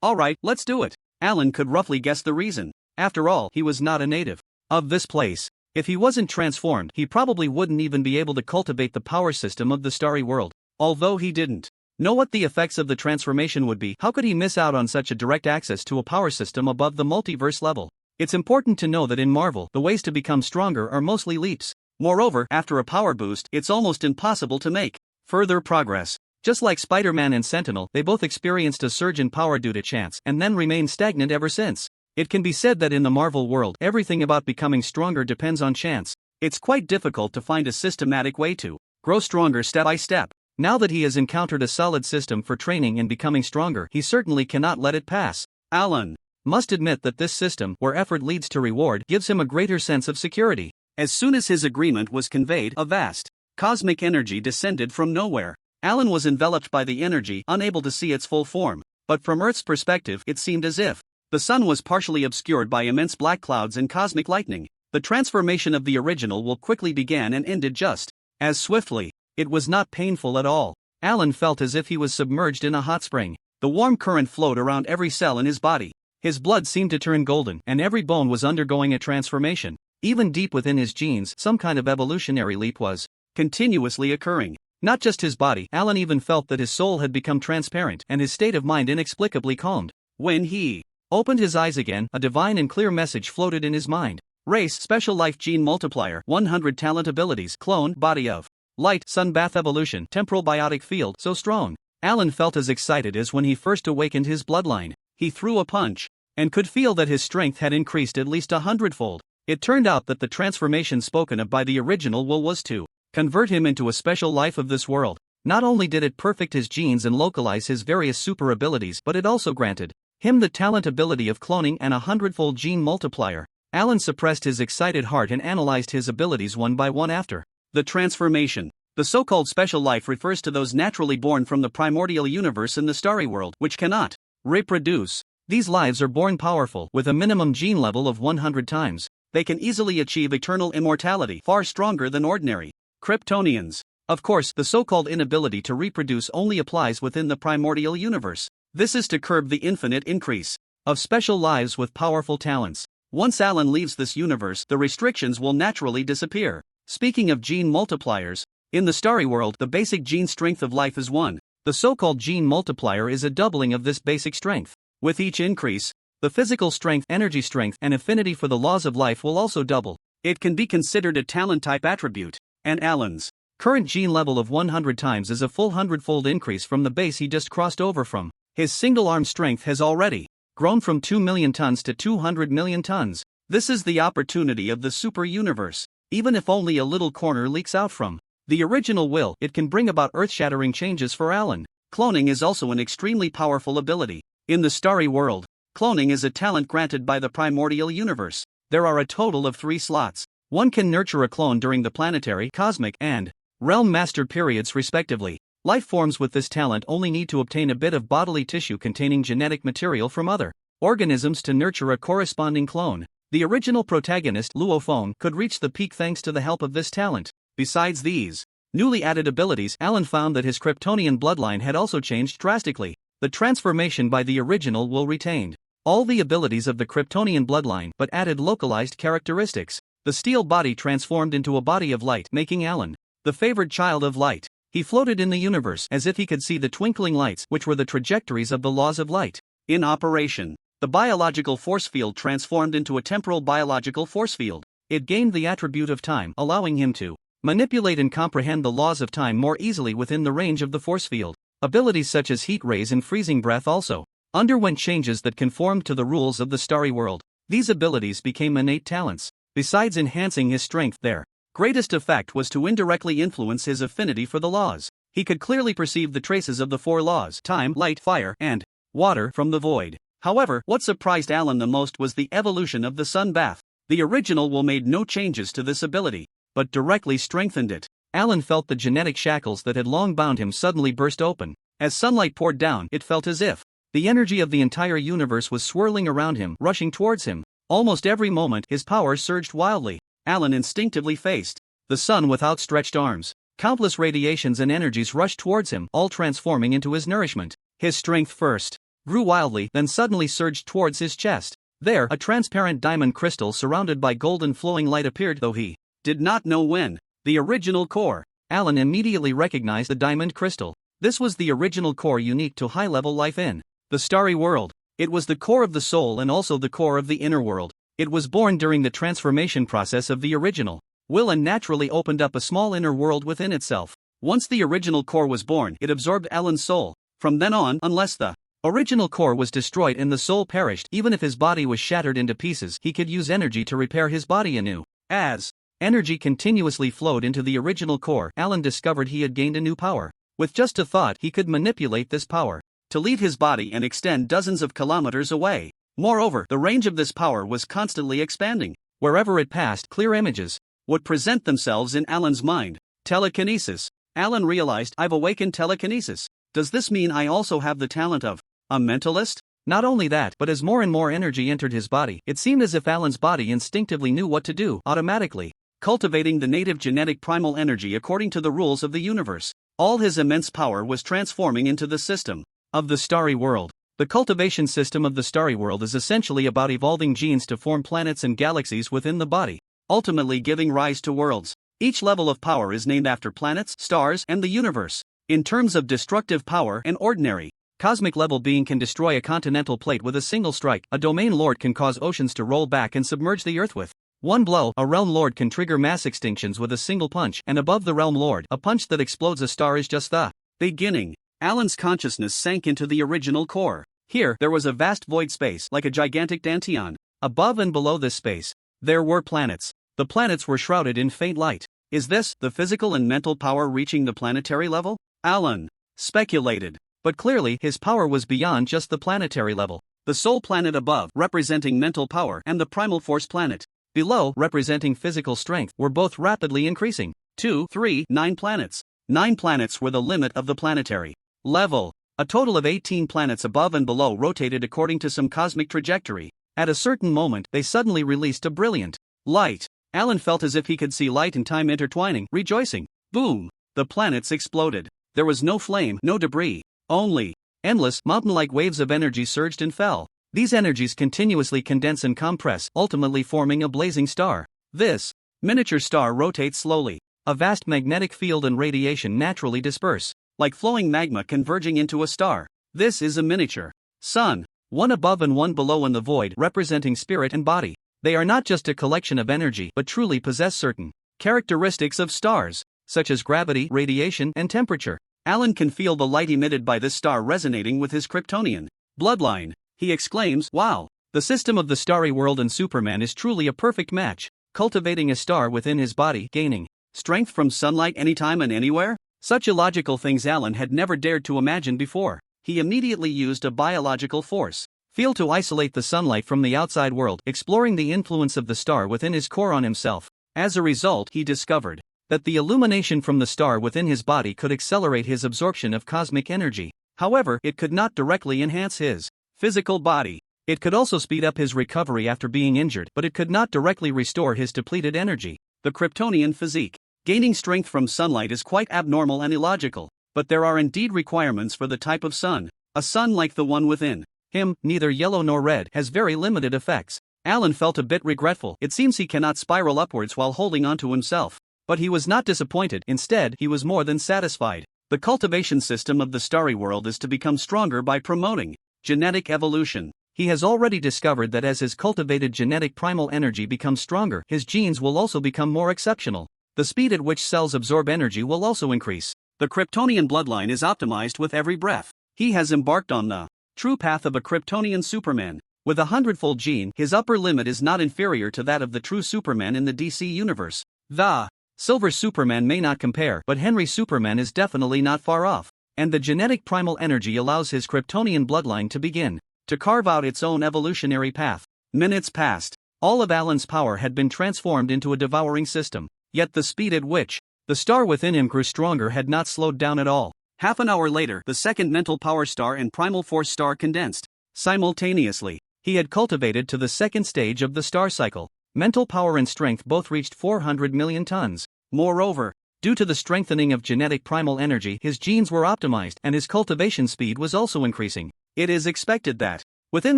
Speaker 1: Alright, let's do it. Alan could roughly guess the reason. After all, he was not a native of this place. If he wasn't transformed, he probably wouldn't even be able to cultivate the power system of the starry world. Although he didn't know what the effects of the transformation would be, how could he miss out on such a direct access to a power system above the multiverse level? It's important to know that in Marvel, the ways to become stronger are mostly leaps. Moreover, after a power boost, it's almost impossible to make further progress. Just like Spider-Man and Sentinel, they both experienced a surge in power due to chance and then remained stagnant ever since. It can be said that in the Marvel world, everything about becoming stronger depends on chance. It's quite difficult to find a systematic way to grow stronger step by step. Now that he has encountered a solid system for training and becoming stronger, he certainly cannot let it pass. Alan must admit that this system, where effort leads to reward, gives him a greater sense of security. As soon as his agreement was conveyed, a vast cosmic energy descended from nowhere. Alan was enveloped by the energy, unable to see its full form. But from Earth's perspective, it seemed as if the sun was partially obscured by immense black clouds and cosmic lightning. The transformation of the original will quickly began and ended just as swiftly. It was not painful at all. Alan felt as if he was submerged in a hot spring. The warm current flowed around every cell in his body. His blood seemed to turn golden, and every bone was undergoing a transformation. Even deep within his genes, some kind of evolutionary leap was continuously occurring. Not just his body, Alan even felt that his soul had become transparent and his state of mind inexplicably calmed. When he opened his eyes again, a divine and clear message floated in his mind. Race, special life gene multiplier, 100 talent abilities, clone, body of light, sun bath evolution, temporal biotic field, so strong. Alan felt as excited as when he first awakened his bloodline. He threw a punch and could feel that his strength had increased at least 100-fold. It turned out that the transformation spoken of by the original will was to convert him into a special life of this world. Not only did it perfect his genes and localize his various super abilities, but it also granted him the talent ability of cloning and a 100-fold gene multiplier. Alan suppressed his excited heart and analyzed his abilities one by one after the transformation. The so-called special life refers to those naturally born from the primordial universe in the starry world, which cannot reproduce. These lives are born powerful, with a minimum gene level of 100 times. They can easily achieve eternal immortality, far stronger than ordinary Kryptonians. Of course, the so-called inability to reproduce only applies within the primordial universe. This is to curb the infinite increase of special lives with powerful talents. Once Alan leaves this universe, the restrictions will naturally disappear. Speaking of gene multipliers, in the starry world, the basic gene strength of life is 1. The so-called gene multiplier is a doubling of this basic strength. With each increase, the physical strength, energy strength, and affinity for the laws of life will also double. It can be considered a talent-type attribute, and Alan's current gene level of 100 times is a full 100-fold increase from the base he just crossed over from. His single-arm strength has already grown from 2 million tons to 200 million tons. This is the opportunity of the super universe. Even if only a little corner leaks out from the original will, it can bring about earth-shattering changes for Alan. Cloning is also an extremely powerful ability. In the starry world, cloning is a talent granted by the primordial universe. There are a total of 3 slots. One can nurture a clone during the planetary, cosmic, and realm master periods respectively. Life forms with this talent only need to obtain a bit of bodily tissue containing genetic material from other organisms to nurture a corresponding clone. The original protagonist, Luophone, could reach the peak thanks to the help of this talent. Besides these newly added abilities, Alan found that his Kryptonian bloodline had also changed drastically. The transformation by the original will retained all the abilities of the Kryptonian bloodline but added localized characteristics. The steel body transformed into a body of light, making Alan the favored child of light. He floated in the universe as if he could see the twinkling lights, which were the trajectories of the laws of light in operation. The biological force field transformed into a temporal biological force field. It gained the attribute of time, allowing him to manipulate and comprehend the laws of time more easily within the range of the force field. Abilities such as heat rays and freezing breath also underwent changes that conformed to the rules of the starry world. These abilities became innate talents. Besides enhancing his strength, their greatest effect was to indirectly influence his affinity for the laws. He could clearly perceive the traces of the 4 laws: time, light, fire, and water from the void. However, what surprised Alan the most was the evolution of the sun bath. The original will made no changes to this ability, but directly strengthened it. Alan felt the genetic shackles that had long bound him suddenly burst open. As sunlight poured down, it felt as if the energy of the entire universe was swirling around him, rushing towards him. Almost every moment, his power surged wildly. Alan instinctively faced the sun with outstretched arms. Countless radiations and energies rushed towards him, all transforming into his nourishment. His strength first grew wildly, then suddenly surged towards his chest. There, a transparent diamond crystal surrounded by golden flowing light appeared, though he did not know when. The original core. Alan immediately recognized the diamond crystal. This was the original core unique to high-level life in the starry world. It was the core of the soul and also the core of the inner world. It was born during the transformation process of the original will and naturally opened up a small inner world within itself. Once the original core was born, it absorbed Alan's soul. From then on, unless the original core was destroyed and the soul perished, even if his body was shattered into pieces, he could use energy to repair his body anew. As energy continuously flowed into the original core, Alan discovered he had gained a new power. With just a thought, he could manipulate this power to leave his body and extend dozens of kilometers away. Moreover, the range of this power was constantly expanding. Wherever it passed, clear images would present themselves in Alan's mind. Telekinesis. Alan realized, I've awakened telekinesis. Does this mean I also have the talent of a mentalist? Not only that, but as more and more energy entered his body, it seemed as if Alan's body instinctively knew what to do, automatically cultivating the native genetic primal energy according to the rules of the universe. All his immense power was transforming into the system of the starry world. The cultivation system of the starry world is essentially about evolving genes to form planets and galaxies within the body, ultimately giving rise to worlds. Each level of power is named after planets, stars, and the universe. In terms of destructive power, an ordinary cosmic level being can destroy a continental plate with a single strike. A domain lord can cause oceans to roll back and submerge the earth with one blow. A realm lord can trigger mass extinctions with a single punch, and above the realm lord, a punch that explodes a star is just the beginning. Alan's consciousness sank into the original core. Here, there was a vast void space, like a gigantic dantian. Above and below this space, there were planets. The planets were shrouded in faint light. Is this the physical and mental power reaching the planetary level? Alan speculated. But clearly, his power was beyond just the planetary level. The soul planet above, representing mental power, and the primal force planet below, representing physical strength, were both rapidly increasing. 2, 3, 9 planets. 9 planets were the limit of the planetary level. A total of 18 planets above and below rotated according to some cosmic trajectory. At a certain moment, they suddenly released a brilliant light. Alan felt as if he could see light and time intertwining, rejoicing. Boom! The planets exploded. There was no flame, no debris. Only endless, mountain-like waves of energy surged and fell. These energies continuously condense and compress, ultimately forming a blazing star. This miniature star rotates slowly. A vast magnetic field and radiation naturally disperse, like flowing magma converging into a star. This is a miniature sun, one above and one below in the void, representing spirit and body. They are not just a collection of energy, but truly possess certain characteristics of stars, such as gravity, radiation, and temperature. Alan can feel the light emitted by this star resonating with his Kryptonian bloodline. He exclaims, wow! The system of the starry world and Superman is truly a perfect match. Cultivating a star within his body, gaining strength from sunlight anytime and anywhere? Such illogical things Alan had never dared to imagine before. He immediately used a biological force field to isolate the sunlight from the outside world, exploring the influence of the star within his core on himself. As a result, he discovered that the illumination from the star within his body could accelerate his absorption of cosmic energy. However, it could not directly enhance his physical body. It could also speed up his recovery after being injured, but it could not directly restore his depleted energy. The Kryptonian physique. Gaining strength from sunlight is quite abnormal and illogical, but there are indeed requirements for the type of sun. A sun like the one within him, neither yellow nor red, has very limited effects. Alan felt a bit regretful. It seems he cannot spiral upwards while holding on to himself. But he was not disappointed. Instead, he was more than satisfied. The cultivation system of the starry world is to become stronger by promoting genetic evolution. He has already discovered that as his cultivated genetic primal energy becomes stronger, his genes will also become more exceptional. The speed at which cells absorb energy will also increase. The Kryptonian bloodline is optimized with every breath. He has embarked on the true path of a Kryptonian Superman. With a 100-fold gene, his upper limit is not inferior to that of the true Superman in the DC universe. The Silver Superman may not compare, but Henry Superman is definitely not far off. And the genetic primal energy allows his Kryptonian bloodline to begin to carve out its own evolutionary path. Minutes passed. All of Alan's power had been transformed into a devouring system. Yet the speed at which the star within him grew stronger had not slowed down at all. Half an hour later, the second mental power star and primal force star condensed simultaneously. He had cultivated to the second stage of the star cycle. Mental power and strength both reached 400 million tons. Moreover, due to the strengthening of genetic primal energy, his genes were optimized and his cultivation speed was also increasing. It is expected that Within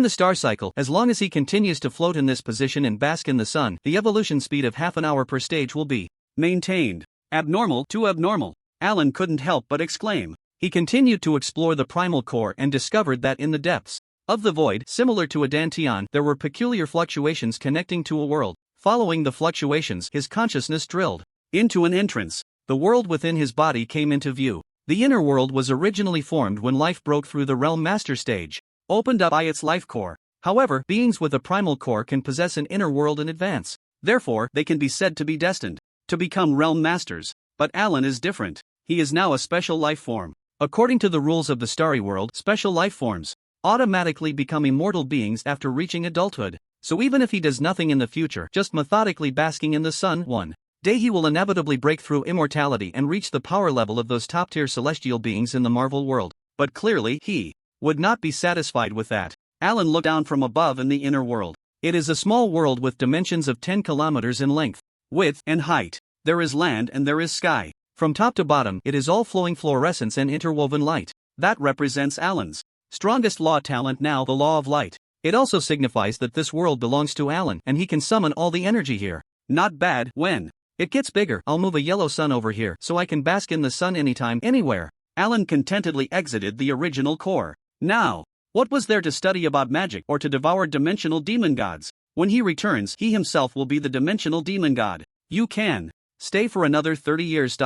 Speaker 1: the star cycle, as long as he continues to float in this position and bask in the sun, the evolution speed of half an hour per stage will be maintained. Abnormal to abnormal. Alan couldn't help but exclaim. He continued to explore the primal core and discovered that in the depths of the void, similar to a dantian, there were peculiar fluctuations connecting to a world. Following the fluctuations, his consciousness drilled into an entrance. The world within his body came into view. The inner world was originally formed when life broke through the realm master stage, opened up by its life core. However, beings with a primal core can possess an inner world in advance. Therefore, they can be said to be destined to become realm masters. But Alan is different. He is now a special life form. According to the rules of the starry world, special life forms automatically become immortal beings after reaching adulthood. So even if he does nothing in the future, just methodically basking in the sun, one day he will inevitably break through immortality and reach the power level of those top-tier celestial beings in the Marvel world. But clearly, he would not be satisfied with that. Alan looked down from above in the inner world. It is a small world with dimensions of 10 kilometers in length, width, and height. There is land and there is sky. From top to bottom, it is all flowing fluorescence and interwoven light. That represents Alan's strongest law talent now, the law of light. It also signifies that this world belongs to Alan and he can summon all the energy here. Not bad. When it gets bigger, I'll move a yellow sun over here so I can bask in the sun anytime, anywhere. Alan contentedly exited the original core. Now, what was there to study about magic or to devour dimensional demon gods? When he returns, he himself will be the dimensional demon god. You can stay for another 30 years.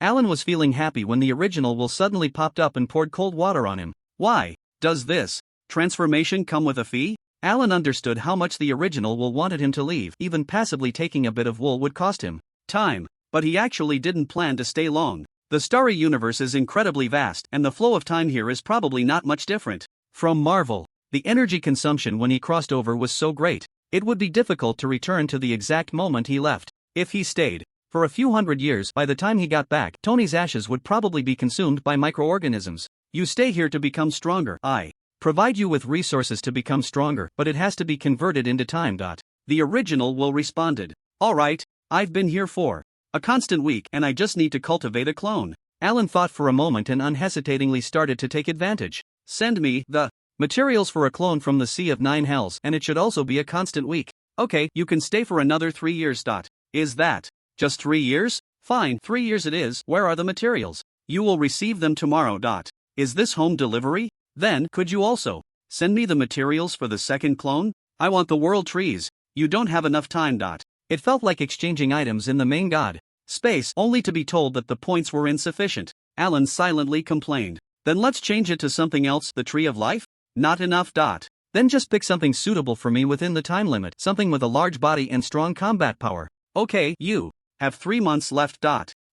Speaker 1: Alan was feeling happy when the original will suddenly popped up and poured cold water on him. Why does this transformation come with a fee? Alan understood how much the original will wanted him to leave. Even passively taking a bit of wool would cost him time, but he actually didn't plan to stay long. The starry universe is incredibly vast, and the flow of time here is probably not much different from Marvel. The energy consumption when he crossed over was so great, it would be difficult to return to the exact moment he left. If he stayed for a few hundred years, by the time he got back, Tony's ashes would probably be consumed by microorganisms. You stay here to become stronger. I provide you with resources to become stronger, but it has to be converted into time. The original will responded. Alright, I've been here for a constant week and I just need to cultivate a clone. Alan thought for a moment and unhesitatingly started to take advantage. Send me the materials for a clone from the Sea of Nine Hells, and it should also be a constant week. Okay, you can stay for another 3 years. Is that just 3 years? Fine, 3 years it is. Where are the materials? You will receive them tomorrow. Is this home delivery? Then, could you also send me the materials for the second clone? I want the world trees. You don't have enough time. It felt like exchanging items in the main god space, only to be told that the points were insufficient. Alan silently complained. Then let's change it to something else. The tree of life? Not enough. Then just pick something suitable for me within the time limit, something with a large body and strong combat power. Okay, you have 3 months left.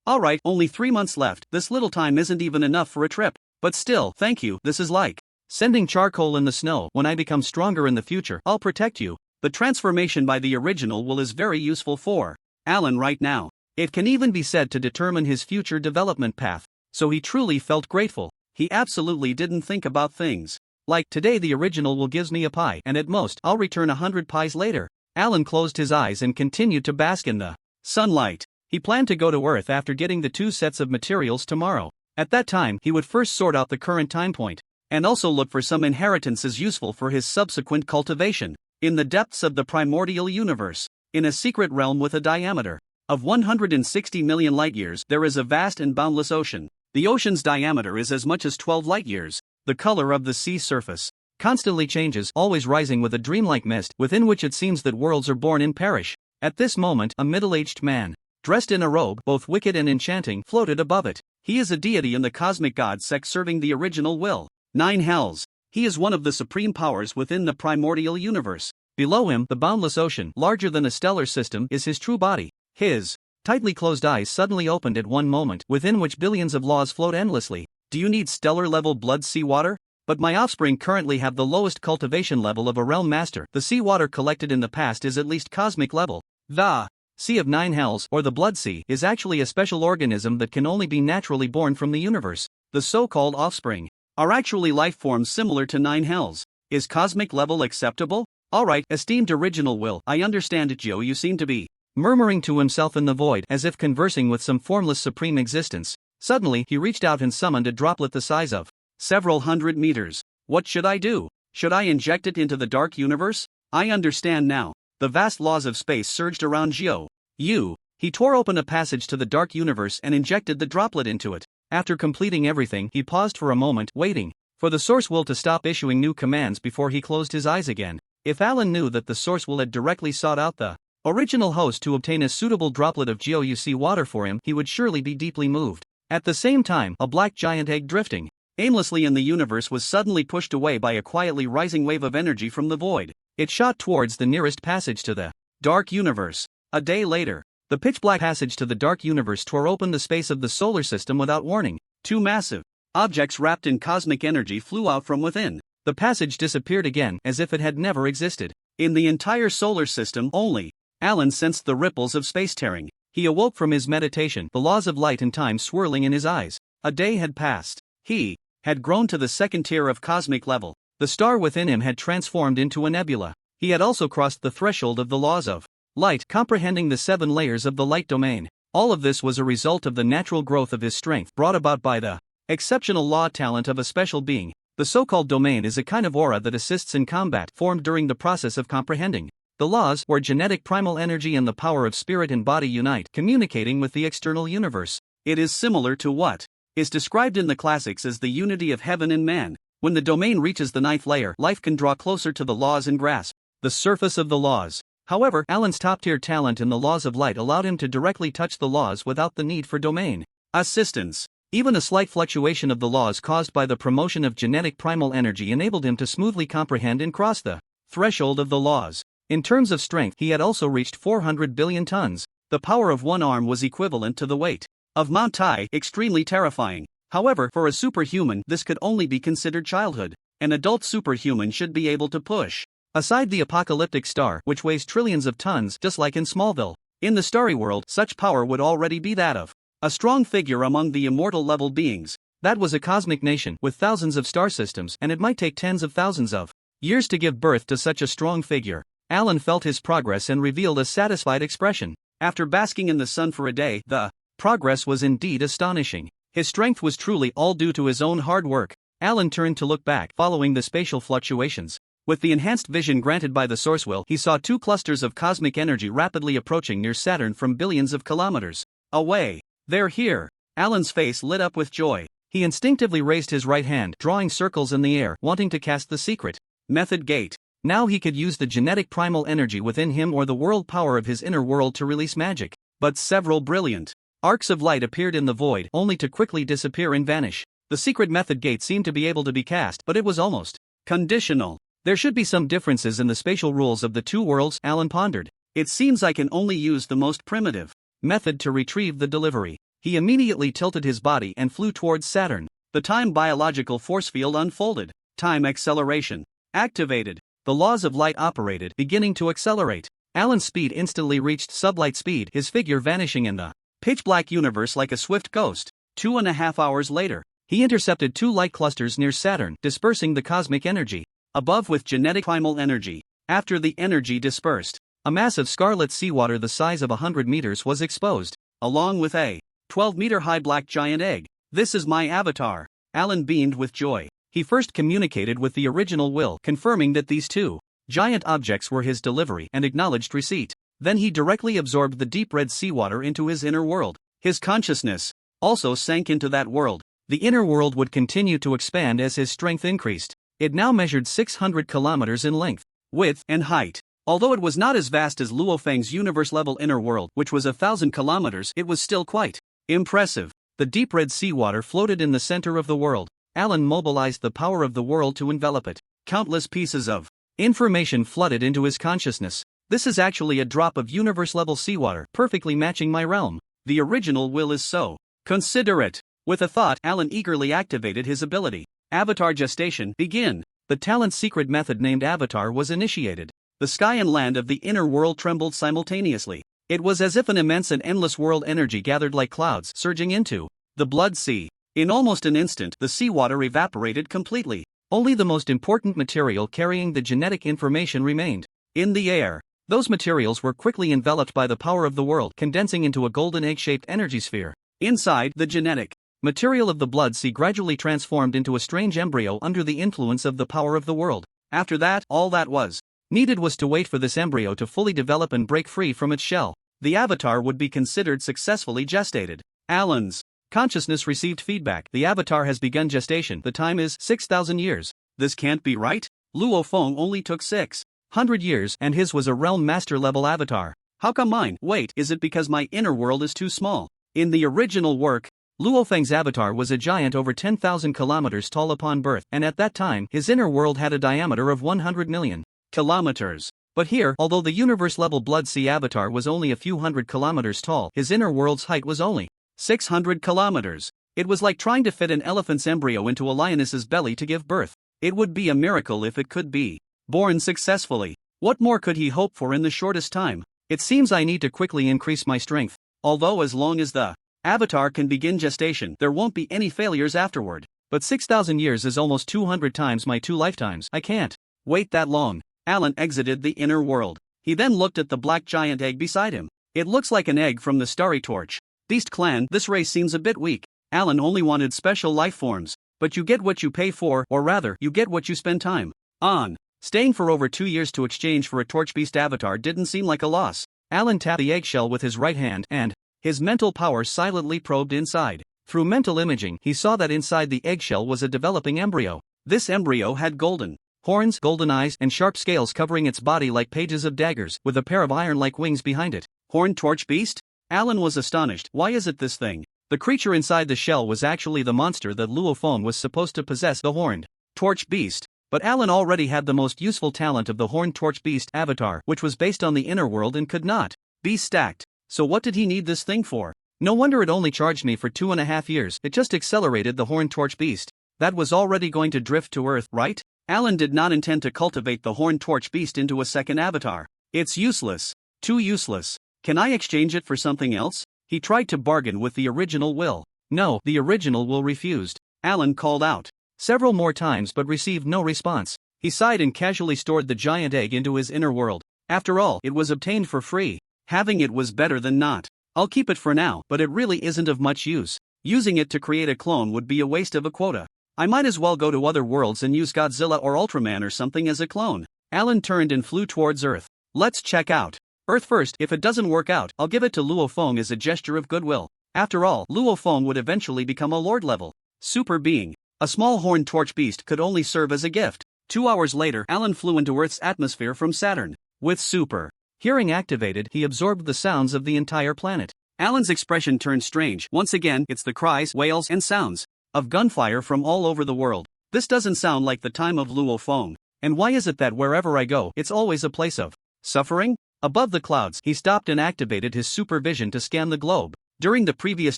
Speaker 1: Alright, only 3 months left. This little time isn't even enough for a trip. But still, thank you. This is like sending charcoal in the snow. When I become stronger in the future, I'll protect you. The transformation by the original will is very useful for Alan right now. It can even be said to determine his future development path. So he truly felt grateful. He absolutely didn't think about things like, today the original will gives me a pie, and at most, I'll return 100 pies later. Alan closed his eyes and continued to bask in the sunlight. He planned to go to Earth after getting the 2 sets of materials tomorrow. At that time, he would first sort out the current time point, and also look for some inheritances useful for his subsequent cultivation. In the depths of the primordial universe, in a secret realm with a diameter of 160 million light-years, there is a vast and boundless ocean. The ocean's diameter is as much as 12 light-years. The color of the sea surface constantly changes, always rising with a dreamlike mist, within which it seems that worlds are born and perish. At this moment, a middle-aged man, dressed in a robe, both wicked and enchanting, floated above it. He is a deity in the cosmic god sect serving the original will. 9 hells. He is one of the supreme powers within the primordial universe. Below him, the boundless ocean, larger than a stellar system, is his true body. His tightly closed eyes suddenly opened at one moment, within which billions of laws float endlessly. Do you need stellar-level blood seawater? But my offspring currently have the lowest cultivation level of a realm master. The seawater collected in the past is at least cosmic level. The Sea of Nine Hells, or the Blood Sea, is actually a special organism that can only be naturally born from the universe. The so-called offspring are actually life forms similar to Nine Hells. Is cosmic level acceptable? Alright, esteemed original will, I understand it, Joe. You seem to be murmuring to himself in the void, as if conversing with some formless supreme existence. Suddenly, he reached out and summoned a droplet the size of several hundred meters. What should I do? Should I inject it into the dark universe? I understand now. The vast laws of space surged around Jiu Yu. He tore open a passage to the dark universe and injected the droplet into it. After completing everything, he paused for a moment, waiting for the source will to stop issuing new commands before he closed his eyes again. If Alan knew that the source will had directly sought out the original host to obtain a suitable droplet of GOUC water for him, he would surely be deeply moved. At the same time, a black giant egg drifting aimlessly in the universe was suddenly pushed away by a quietly rising wave of energy from the void. It shot towards the nearest passage to the dark universe. A day later, the pitch-black passage to the dark universe tore open the space of the solar system without warning. Two massive objects wrapped in cosmic energy flew out from within. The passage disappeared again as if it had never existed. In the entire solar system only, Alan sensed the ripples of space tearing. He awoke from his meditation, the laws of light and time swirling in his eyes. A day had passed. He had grown to the second tier of cosmic level. The star within him had transformed into a nebula. He had also crossed the threshold of the laws of light, comprehending the 7 layers of the light domain. All of this was a result of the natural growth of his strength brought about by the exceptional law talent of a special being. The so-called domain is a kind of aura that assists in combat, formed during the process of comprehending the laws, where genetic primal energy and the power of spirit and body unite, communicating with the external universe. It is similar to what is described in the classics as the unity of heaven and man. When the domain reaches the 9th layer, life can draw closer to the laws and grasp the surface of the laws. However, Alan's top-tier talent in the laws of light allowed him to directly touch the laws without the need for domain assistance. Even a slight fluctuation of the laws caused by the promotion of genetic primal energy enabled him to smoothly comprehend and cross the threshold of the laws. In terms of strength, he had also reached 400 billion tons. The power of one arm was equivalent to the weight of Mount Tai, extremely terrifying. However, for a superhuman, this could only be considered childhood. An adult superhuman should be able to push aside the apocalyptic star, which weighs trillions of tons, just like in Smallville. In the starry world, such power would already be that of a strong figure among the immortal level beings. That was a cosmic nation with thousands of star systems, and it might take tens of thousands of years to give birth to such a strong figure. Alan felt his progress and revealed a satisfied expression. After basking in the sun for a day, the progress was indeed astonishing. His strength was truly all due to his own hard work. Alan turned to look back, following the spatial fluctuations. With the enhanced vision granted by the source will, he saw 2 clusters of cosmic energy rapidly approaching near Saturn from billions of kilometers away. They're here. Alan's face lit up with joy. He instinctively raised his right hand, drawing circles in the air, wanting to cast the secret method gate. Now he could use the genetic primal energy within him or the world power of his inner world to release magic. But several brilliant arcs of light appeared in the void, only to quickly disappear and vanish. The secret method gate seemed to be able to be cast, but it was almost conditional. There should be some differences in the spatial rules of the 2 worlds, Alan pondered. It seems I can only use the most primitive method to retrieve the delivery. He immediately tilted his body and flew towards Saturn. The time biological force field unfolded. Time acceleration activated. The laws of light operated, beginning to accelerate. Alan's speed instantly reached sublight speed, his figure vanishing in the pitch-black universe like a swift ghost. 2.5 hours later, he intercepted 2 light clusters near Saturn, dispersing the cosmic energy above with genetic primal energy. After the energy dispersed, a mass of scarlet seawater the size of 100 meters was exposed, along with a 12-meter-high black giant egg. This is my avatar. Alan beamed with joy. He first communicated with the original will, confirming that these 2 giant objects were his delivery and acknowledged receipt. Then he directly absorbed the deep red seawater into his inner world. His consciousness also sank into that world. The inner world would continue to expand as his strength increased. It now measured 600 kilometers in length, width, and height. Although it was not as vast as Luo Feng's universe-level inner world, which was 1,000 kilometers, it was still quite impressive. The deep red seawater floated in the center of the world. Alan mobilized the power of the world to envelop it. Countless pieces of information flooded into his consciousness. This is actually a drop of universe-level seawater, perfectly matching my realm. The original will is so considerate. With a thought, Alan eagerly activated his ability. Avatar gestation, begin. The talent's secret method named Avatar was initiated. The sky and land of the inner world trembled simultaneously. It was as if an immense and endless world energy gathered like clouds, surging into the blood sea. In almost an instant, the seawater evaporated completely. Only the most important material carrying the genetic information remained in the air. Those materials were quickly enveloped by the power of the world, condensing into a golden egg-shaped energy sphere. Inside, the genetic material of the blood sea gradually transformed into a strange embryo under the influence of the power of the world. After that, all that was needed was to wait for this embryo to fully develop and break free from its shell. The avatar would be considered successfully gestated. Alan's consciousness received feedback. The avatar has begun gestation. The time is 6,000 years. This can't be right. Luo Feng only took 600 years and his was a realm master level avatar. How come mine? Wait, is it because my inner world is too small? In the original work, Luo Feng's avatar was a giant over 10,000 kilometers tall upon birth, and at that time his inner world had a diameter of 100 million kilometers. But here, although the universe-level Blood Sea avatar was only a few hundred kilometers tall, his inner world's height was only 600 kilometers. It was like trying to fit an elephant's embryo into a lioness's belly to give birth. It would be a miracle if it could be born successfully. What more could he hope for in the shortest time? It seems I need to quickly increase my strength. Although as long as the avatar can begin gestation, there won't be any failures afterward. But 6,000 years is almost 200 times my 2 lifetimes. I can't wait that long. Alan exited the inner world. He then looked at the black giant egg beside him. It looks like an egg from the Starry Torch Beast clan. This race seems a bit weak. Alan only wanted special life forms. But you get what you pay for, or rather, you get what you spend time on. Staying for over 2 years to exchange for a Torch Beast avatar didn't seem like a loss. Alan tapped the eggshell with his right hand and his mental power silently probed inside. Through mental imaging, he saw that inside the eggshell was a developing embryo. This embryo had golden horns, golden eyes, and sharp scales covering its body like pages of daggers, with a pair of iron-like wings behind it. Horned Torch Beast? Alan was astonished. Why is it this thing? The creature inside the shell was actually the monster that Luo Feng was supposed to possess, the Horned Torch Beast. But Alan already had the most useful talent of the Horned Torch Beast avatar, which was based on the inner world and could not be stacked. So what did he need this thing for? No wonder it only charged me for 2.5 years. It just accelerated the Horned Torch Beast. That was already going to drift to Earth, right? Alan did not intend to cultivate the Horned Torch Beast into a second avatar. It's useless. Too useless. Can I exchange it for something else? He tried to bargain with the original will. No, the original will refused. Alan called out several more times but received no response. He sighed and casually stored the giant egg into his inner world. After all, it was obtained for free. Having it was better than not. I'll keep it for now, but it really isn't of much use. Using it to create a clone would be a waste of a quota. I might as well go to other worlds and use Godzilla or Ultraman or something as a clone. Alan turned and flew towards Earth. Let's check out Earth first. If it doesn't work out, I'll give it to Luo Feng as a gesture of goodwill. After all, Luo Feng would eventually become a Lord-level super being. A small Horned Torch Beast could only serve as a gift. 2 hours later, Alan flew into Earth's atmosphere from Saturn. With super hearing activated, he absorbed the sounds of the entire planet. Alan's expression turned strange. Once again, it's the cries, wails, and sounds of gunfire from all over the world. This doesn't sound like the time of Luo Feng. And why is it that wherever I go, it's always a place of suffering? Above the clouds, he stopped and activated his supervision to scan the globe. During the previous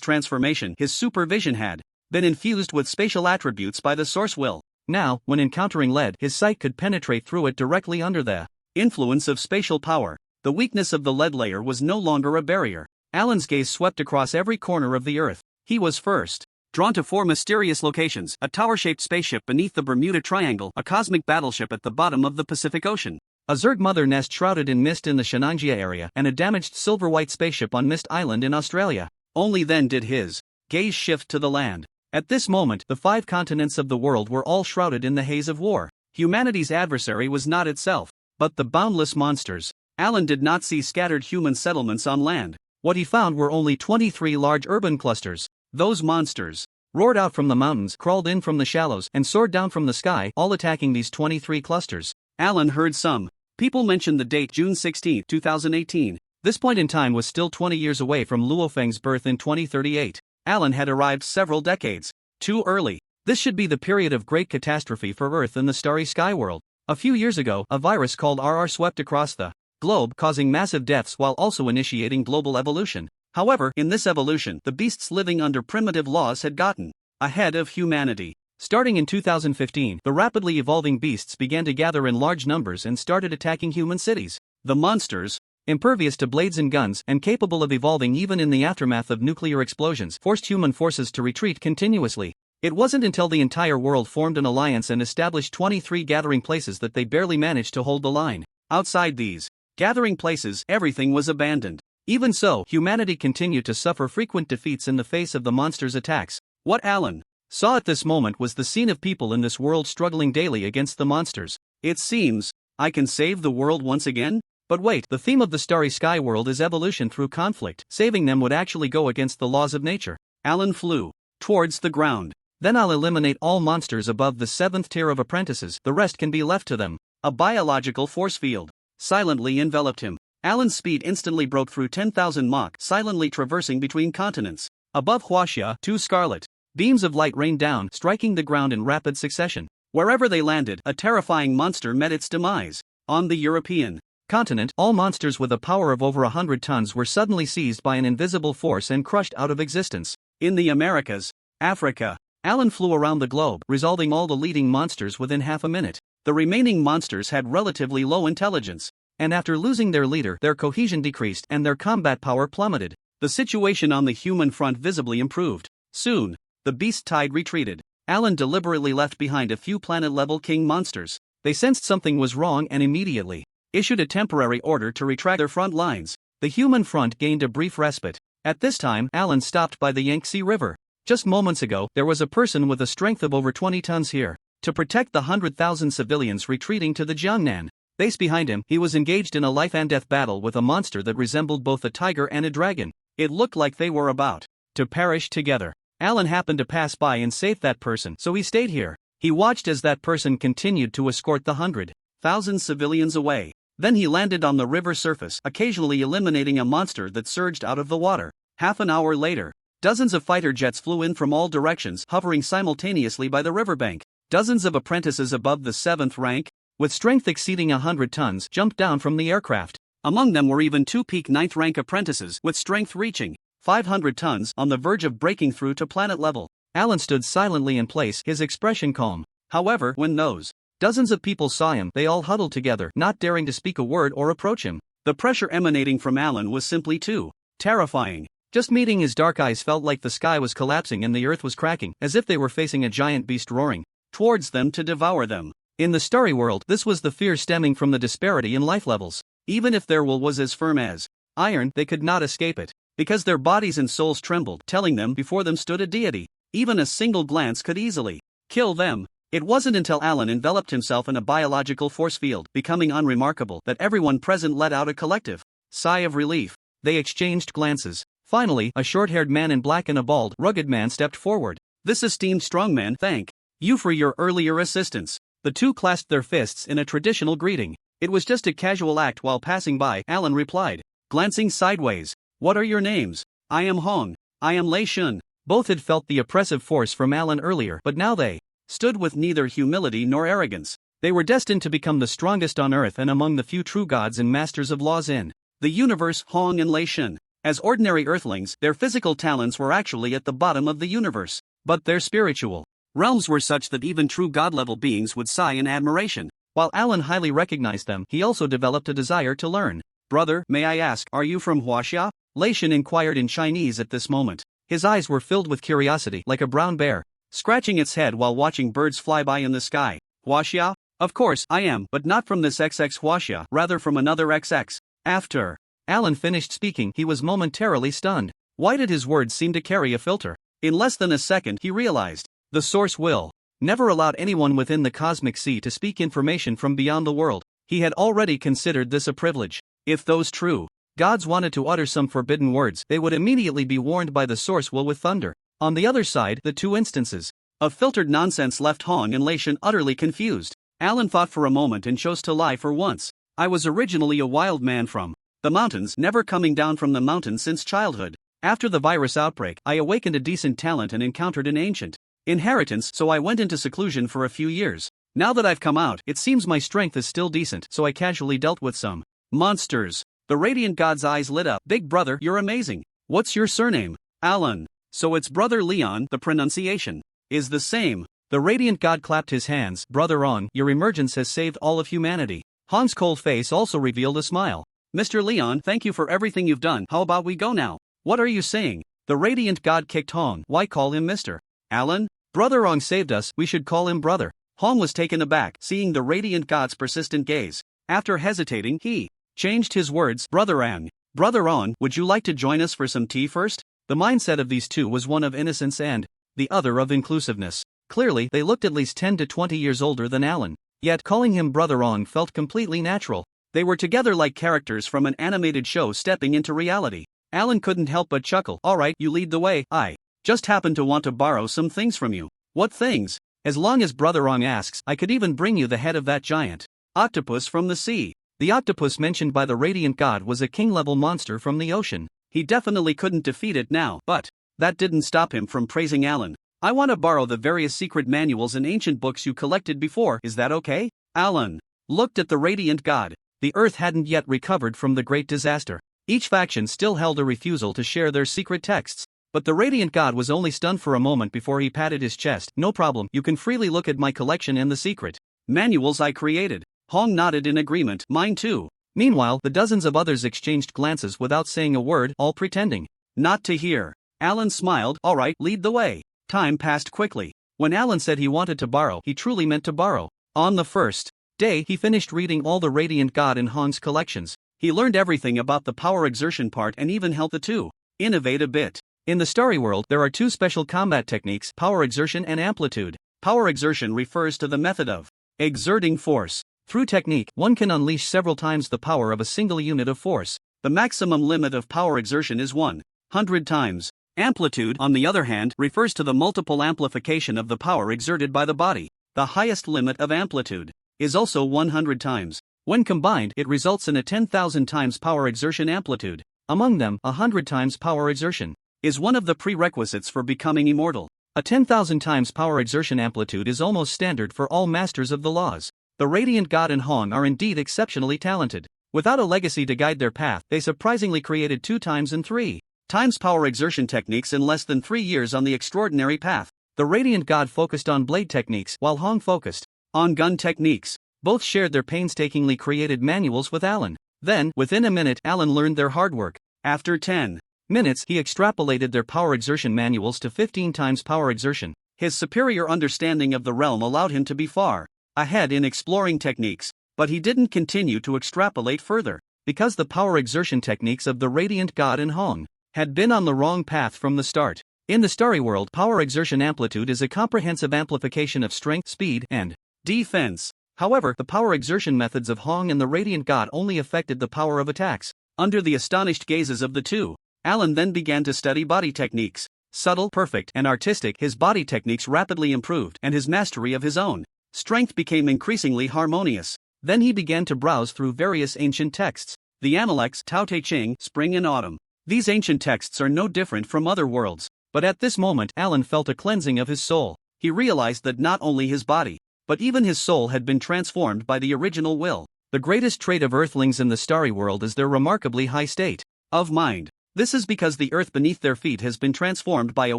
Speaker 1: transformation, his supervision had been infused with spatial attributes by the source will. Now, when encountering lead, his sight could penetrate through it directly under the influence of spatial power. The weakness of the lead layer was no longer a barrier. Alan's gaze swept across every corner of the Earth. He was first drawn to 4 mysterious locations: a tower-shaped spaceship beneath the Bermuda Triangle, a cosmic battleship at the bottom of the Pacific Ocean, a Zerg mother nest shrouded in mist in the Shenanjia area, and a damaged silver-white spaceship on Mist Island in Australia. Only then did his gaze shift to the land. At this moment, the 5 continents of the world were all shrouded in the haze of war. Humanity's adversary was not itself, but the boundless monsters. Alan did not see scattered human settlements on land. What he found were only 23 large urban clusters. Those monsters roared out from the mountains, crawled in from the shallows, and soared down from the sky, all attacking these 23 clusters. Alan heard some people mention the date June 16, 2018. This point in time was still 20 years away from Luo Feng's birth in 2038. Alan had arrived several decades too early. This should be the period of great catastrophe for Earth and the starry sky world. A few years ago, a virus called RR swept across the globe, causing massive deaths while also initiating global evolution. However, in this evolution, the beasts living under primitive laws had gotten ahead of humanity. Starting in 2015, the rapidly evolving beasts began to gather in large numbers and started attacking human cities. The monsters, impervious to blades and guns and capable of evolving even in the aftermath of nuclear explosions, forced human forces to retreat continuously. It wasn't until the entire world formed an alliance and established 23 gathering places that they barely managed to hold the line. Outside these gathering places, everything was abandoned. Even so, humanity continued to suffer frequent defeats in the face of the monsters' attacks. What Alan saw at this moment was the scene of people in this world struggling daily against the monsters. It seems I can save the world once again? But wait, the theme of the Starry Sky world is evolution through conflict. Saving them would actually go against the laws of nature. Alan flew towards the ground. Then I'll eliminate all monsters above the 7th tier of apprentices, the rest can be left to them. A biological force field silently enveloped him. Alan's speed instantly broke through 10,000 Mach, silently traversing between continents. Above Huaxia, 2 scarlet beams of light rained down, striking the ground in rapid succession. Wherever they landed, a terrifying monster met its demise. On the European continent, all monsters with a power of over 100 tons were suddenly seized by an invisible force and crushed out of existence. In the Americas, Africa, Alan flew around the globe, resolving all the leading monsters within half a minute. The remaining monsters had relatively low intelligence, and after losing their leader, their cohesion decreased and their combat power plummeted. The situation on the human front visibly improved. Soon, the beast tide retreated. Alan deliberately left behind a few planet-level king monsters. They sensed something was wrong and immediately issued a temporary order to retract their front lines. The human front gained a brief respite. At this time, Alan stopped by the Yangtze River. Just moments ago, there was a person with a strength of over 20 tons here. To protect the 100,000 civilians retreating to the Jiangnan base behind him, he was engaged in a life-and-death battle with a monster that resembled both a tiger and a dragon. It looked like they were about to perish together. Alan happened to pass by and save that person, so he stayed here. He watched as that person continued to escort the 100,000 civilians away. Then he landed on the river surface, occasionally eliminating a monster that surged out of the water. Half an hour later, dozens of fighter jets flew in from all directions, hovering simultaneously by the riverbank. Dozens of apprentices above the 7th rank, with strength exceeding 100 tons, jumped down from the aircraft. Among them were even 2 peak 9th rank apprentices, with strength reaching 500 tons, on the verge of breaking through to planet level. Alan stood silently in place, his expression calm. However, when those dozens of people saw him, they all huddled together, not daring to speak a word or approach him. The pressure emanating from Alan was simply too terrifying. Just meeting his dark eyes felt like the sky was collapsing and the earth was cracking, as if they were facing a giant beast roaring towards them to devour them. In the starry world, this was the fear stemming from the disparity in life levels. Even if their will was as firm as iron, they could not escape it, because their bodies and souls trembled, telling them before them stood a deity. Even a single glance could easily kill them. It wasn't until Alan enveloped himself in a biological force field, becoming unremarkable, that everyone present let out a collective sigh of relief. They exchanged glances. Finally, a short-haired man in black and a bald, rugged man stepped forward. "This esteemed strongman thank you for your earlier assistance." The two clasped their fists in a traditional greeting. "It was just a casual act while passing by," Alan replied, glancing sideways. "What are your names?" "I am Hong." "I am Lei Shun." Both had felt the oppressive force from Alan earlier, but now they stood with neither humility nor arrogance. They were destined to become the strongest on earth and among the few true gods and masters of laws in the universe. Hong and Lei Shun. As ordinary earthlings, their physical talents were actually at the bottom of the universe. But their spiritual realms were such that even true god-level beings would sigh in admiration. While Alan highly recognized them, he also developed a desire to learn. "Brother, may I ask, are you from Huaxia?" Lei Shun inquired in Chinese at this moment. His eyes were filled with curiosity, like a brown bear scratching its head while watching birds fly by in the sky. "Huaxia? Of course, I am, but not from this XX Huaxia, rather from another XX. After Alan finished speaking, he was momentarily stunned. Why did his words seem to carry a filter? In less than a second, he realized the source will never allowed anyone within the cosmic sea to speak information from beyond the world. He had already considered this a privilege. If those true gods wanted to utter some forbidden words, they would immediately be warned by the source will with thunder. On the other side, the two instances of filtered nonsense left Hong and Lei Shun utterly confused. Alan thought for a moment and chose to lie for once. "I was originally a wild man from the mountains, never coming down from the mountains since childhood. After the virus outbreak, I awakened a decent talent and encountered an ancient inheritance, so I went into seclusion for a few years. Now that I've come out, it seems my strength is still decent, so I casually dealt with some monsters." The radiant god's eyes lit up. "Big brother, you're amazing. What's your surname?" "Alan." "So it's Brother Leon." "The pronunciation is the same." The radiant god clapped his hands. "Brother On, your emergence has saved all of humanity." Hong's cold face also revealed a smile. "Mr. Leon, thank you for everything you've done. How about we go now?" "What are you saying?" The radiant god kicked Hong. "Why call him Mr. Alan? Brother Ong saved us, we should call him brother." Hong was taken aback, seeing the radiant god's persistent gaze. After hesitating, he changed his words. "Brother Ang. Brother On, would you like to join us for some tea first?" The mindset of these two was one of innocence and the other of inclusiveness. Clearly, they looked at least 10 to 20 years older than Alan. Yet calling him Brother Ong felt completely natural. They were together like characters from an animated show stepping into reality. Alan couldn't help but chuckle. Alright, you lead the way. I just happen to want to borrow some things from you. What things? As long as Brother Ong asks, I could even bring you the head of that giant octopus from the sea. The octopus mentioned by the Radiant God was a king-level monster from the ocean. He definitely couldn't defeat it now, but that didn't stop him from praising Alan. I want to borrow the various secret manuals and ancient books you collected before, is that okay? Alan looked at the Radiant God. The Earth hadn't yet recovered from the Great Disaster. Each faction still held a refusal to share their secret texts. But the Radiant God was only stunned for a moment before he patted his chest. No problem, you can freely look at my collection and the secret manuals I created. Hong nodded in agreement. Mine too. Meanwhile, the dozens of others exchanged glances without saying a word, all pretending not to hear. Alan smiled. Alright, lead the way. Time passed quickly. When Alan said he wanted to borrow, he truly meant to borrow. On the first day, he finished reading all the Radiant God in Hong's collections. He learned everything about the power exertion part and even helped the two innovate a bit. In the Starry World, there are two special combat techniques, power exertion and amplitude. Power exertion refers to the method of exerting force. Through technique, one can unleash several times the power of a single unit of force. The maximum limit of power exertion is 100 times. Amplitude, on the other hand, refers to the multiple amplification of the power exerted by the body. The highest limit of amplitude is also 100 times. When combined, it results in a 10,000 times power exertion amplitude. Among them, 100 times power exertion is one of the prerequisites for becoming immortal. A 10,000 times power exertion amplitude is almost standard for all masters of the laws. The Radiant God and Hong are indeed exceptionally talented. Without a legacy to guide their path, they surprisingly created 2 times and 3 times power exertion techniques in less than 3 years on the extraordinary path. The Radiant God focused on blade techniques while Hong focused on gun techniques. Both shared their painstakingly created manuals with Alan. Then, within a minute, Alan learned their hard work. After 10 minutes, he extrapolated their power exertion manuals to 15 times power exertion. His superior understanding of the realm allowed him to be far ahead in exploring techniques, but he didn't continue to extrapolate further, because the power exertion techniques of the Radiant God and Hong had been on the wrong path from the start. In the Starry World, power exertion amplitude is a comprehensive amplification of strength, speed, and defense. However, the power exertion methods of Hong and the Radiant God only affected the power of attacks. Under the astonished gazes of the two, Alan then began to study body techniques. Subtle, perfect, and artistic, his body techniques rapidly improved, and his mastery of his own strength became increasingly harmonious. Then he began to browse through various ancient texts. The Analects, Tao Te Ching, Spring and Autumn. These ancient texts are no different from other worlds. But at this moment, Alan felt a cleansing of his soul. He realized that not only his body, but even his soul had been transformed by the original will. The greatest trait of Earthlings in the Starry World is their remarkably high state of mind. This is because the earth beneath their feet has been transformed by a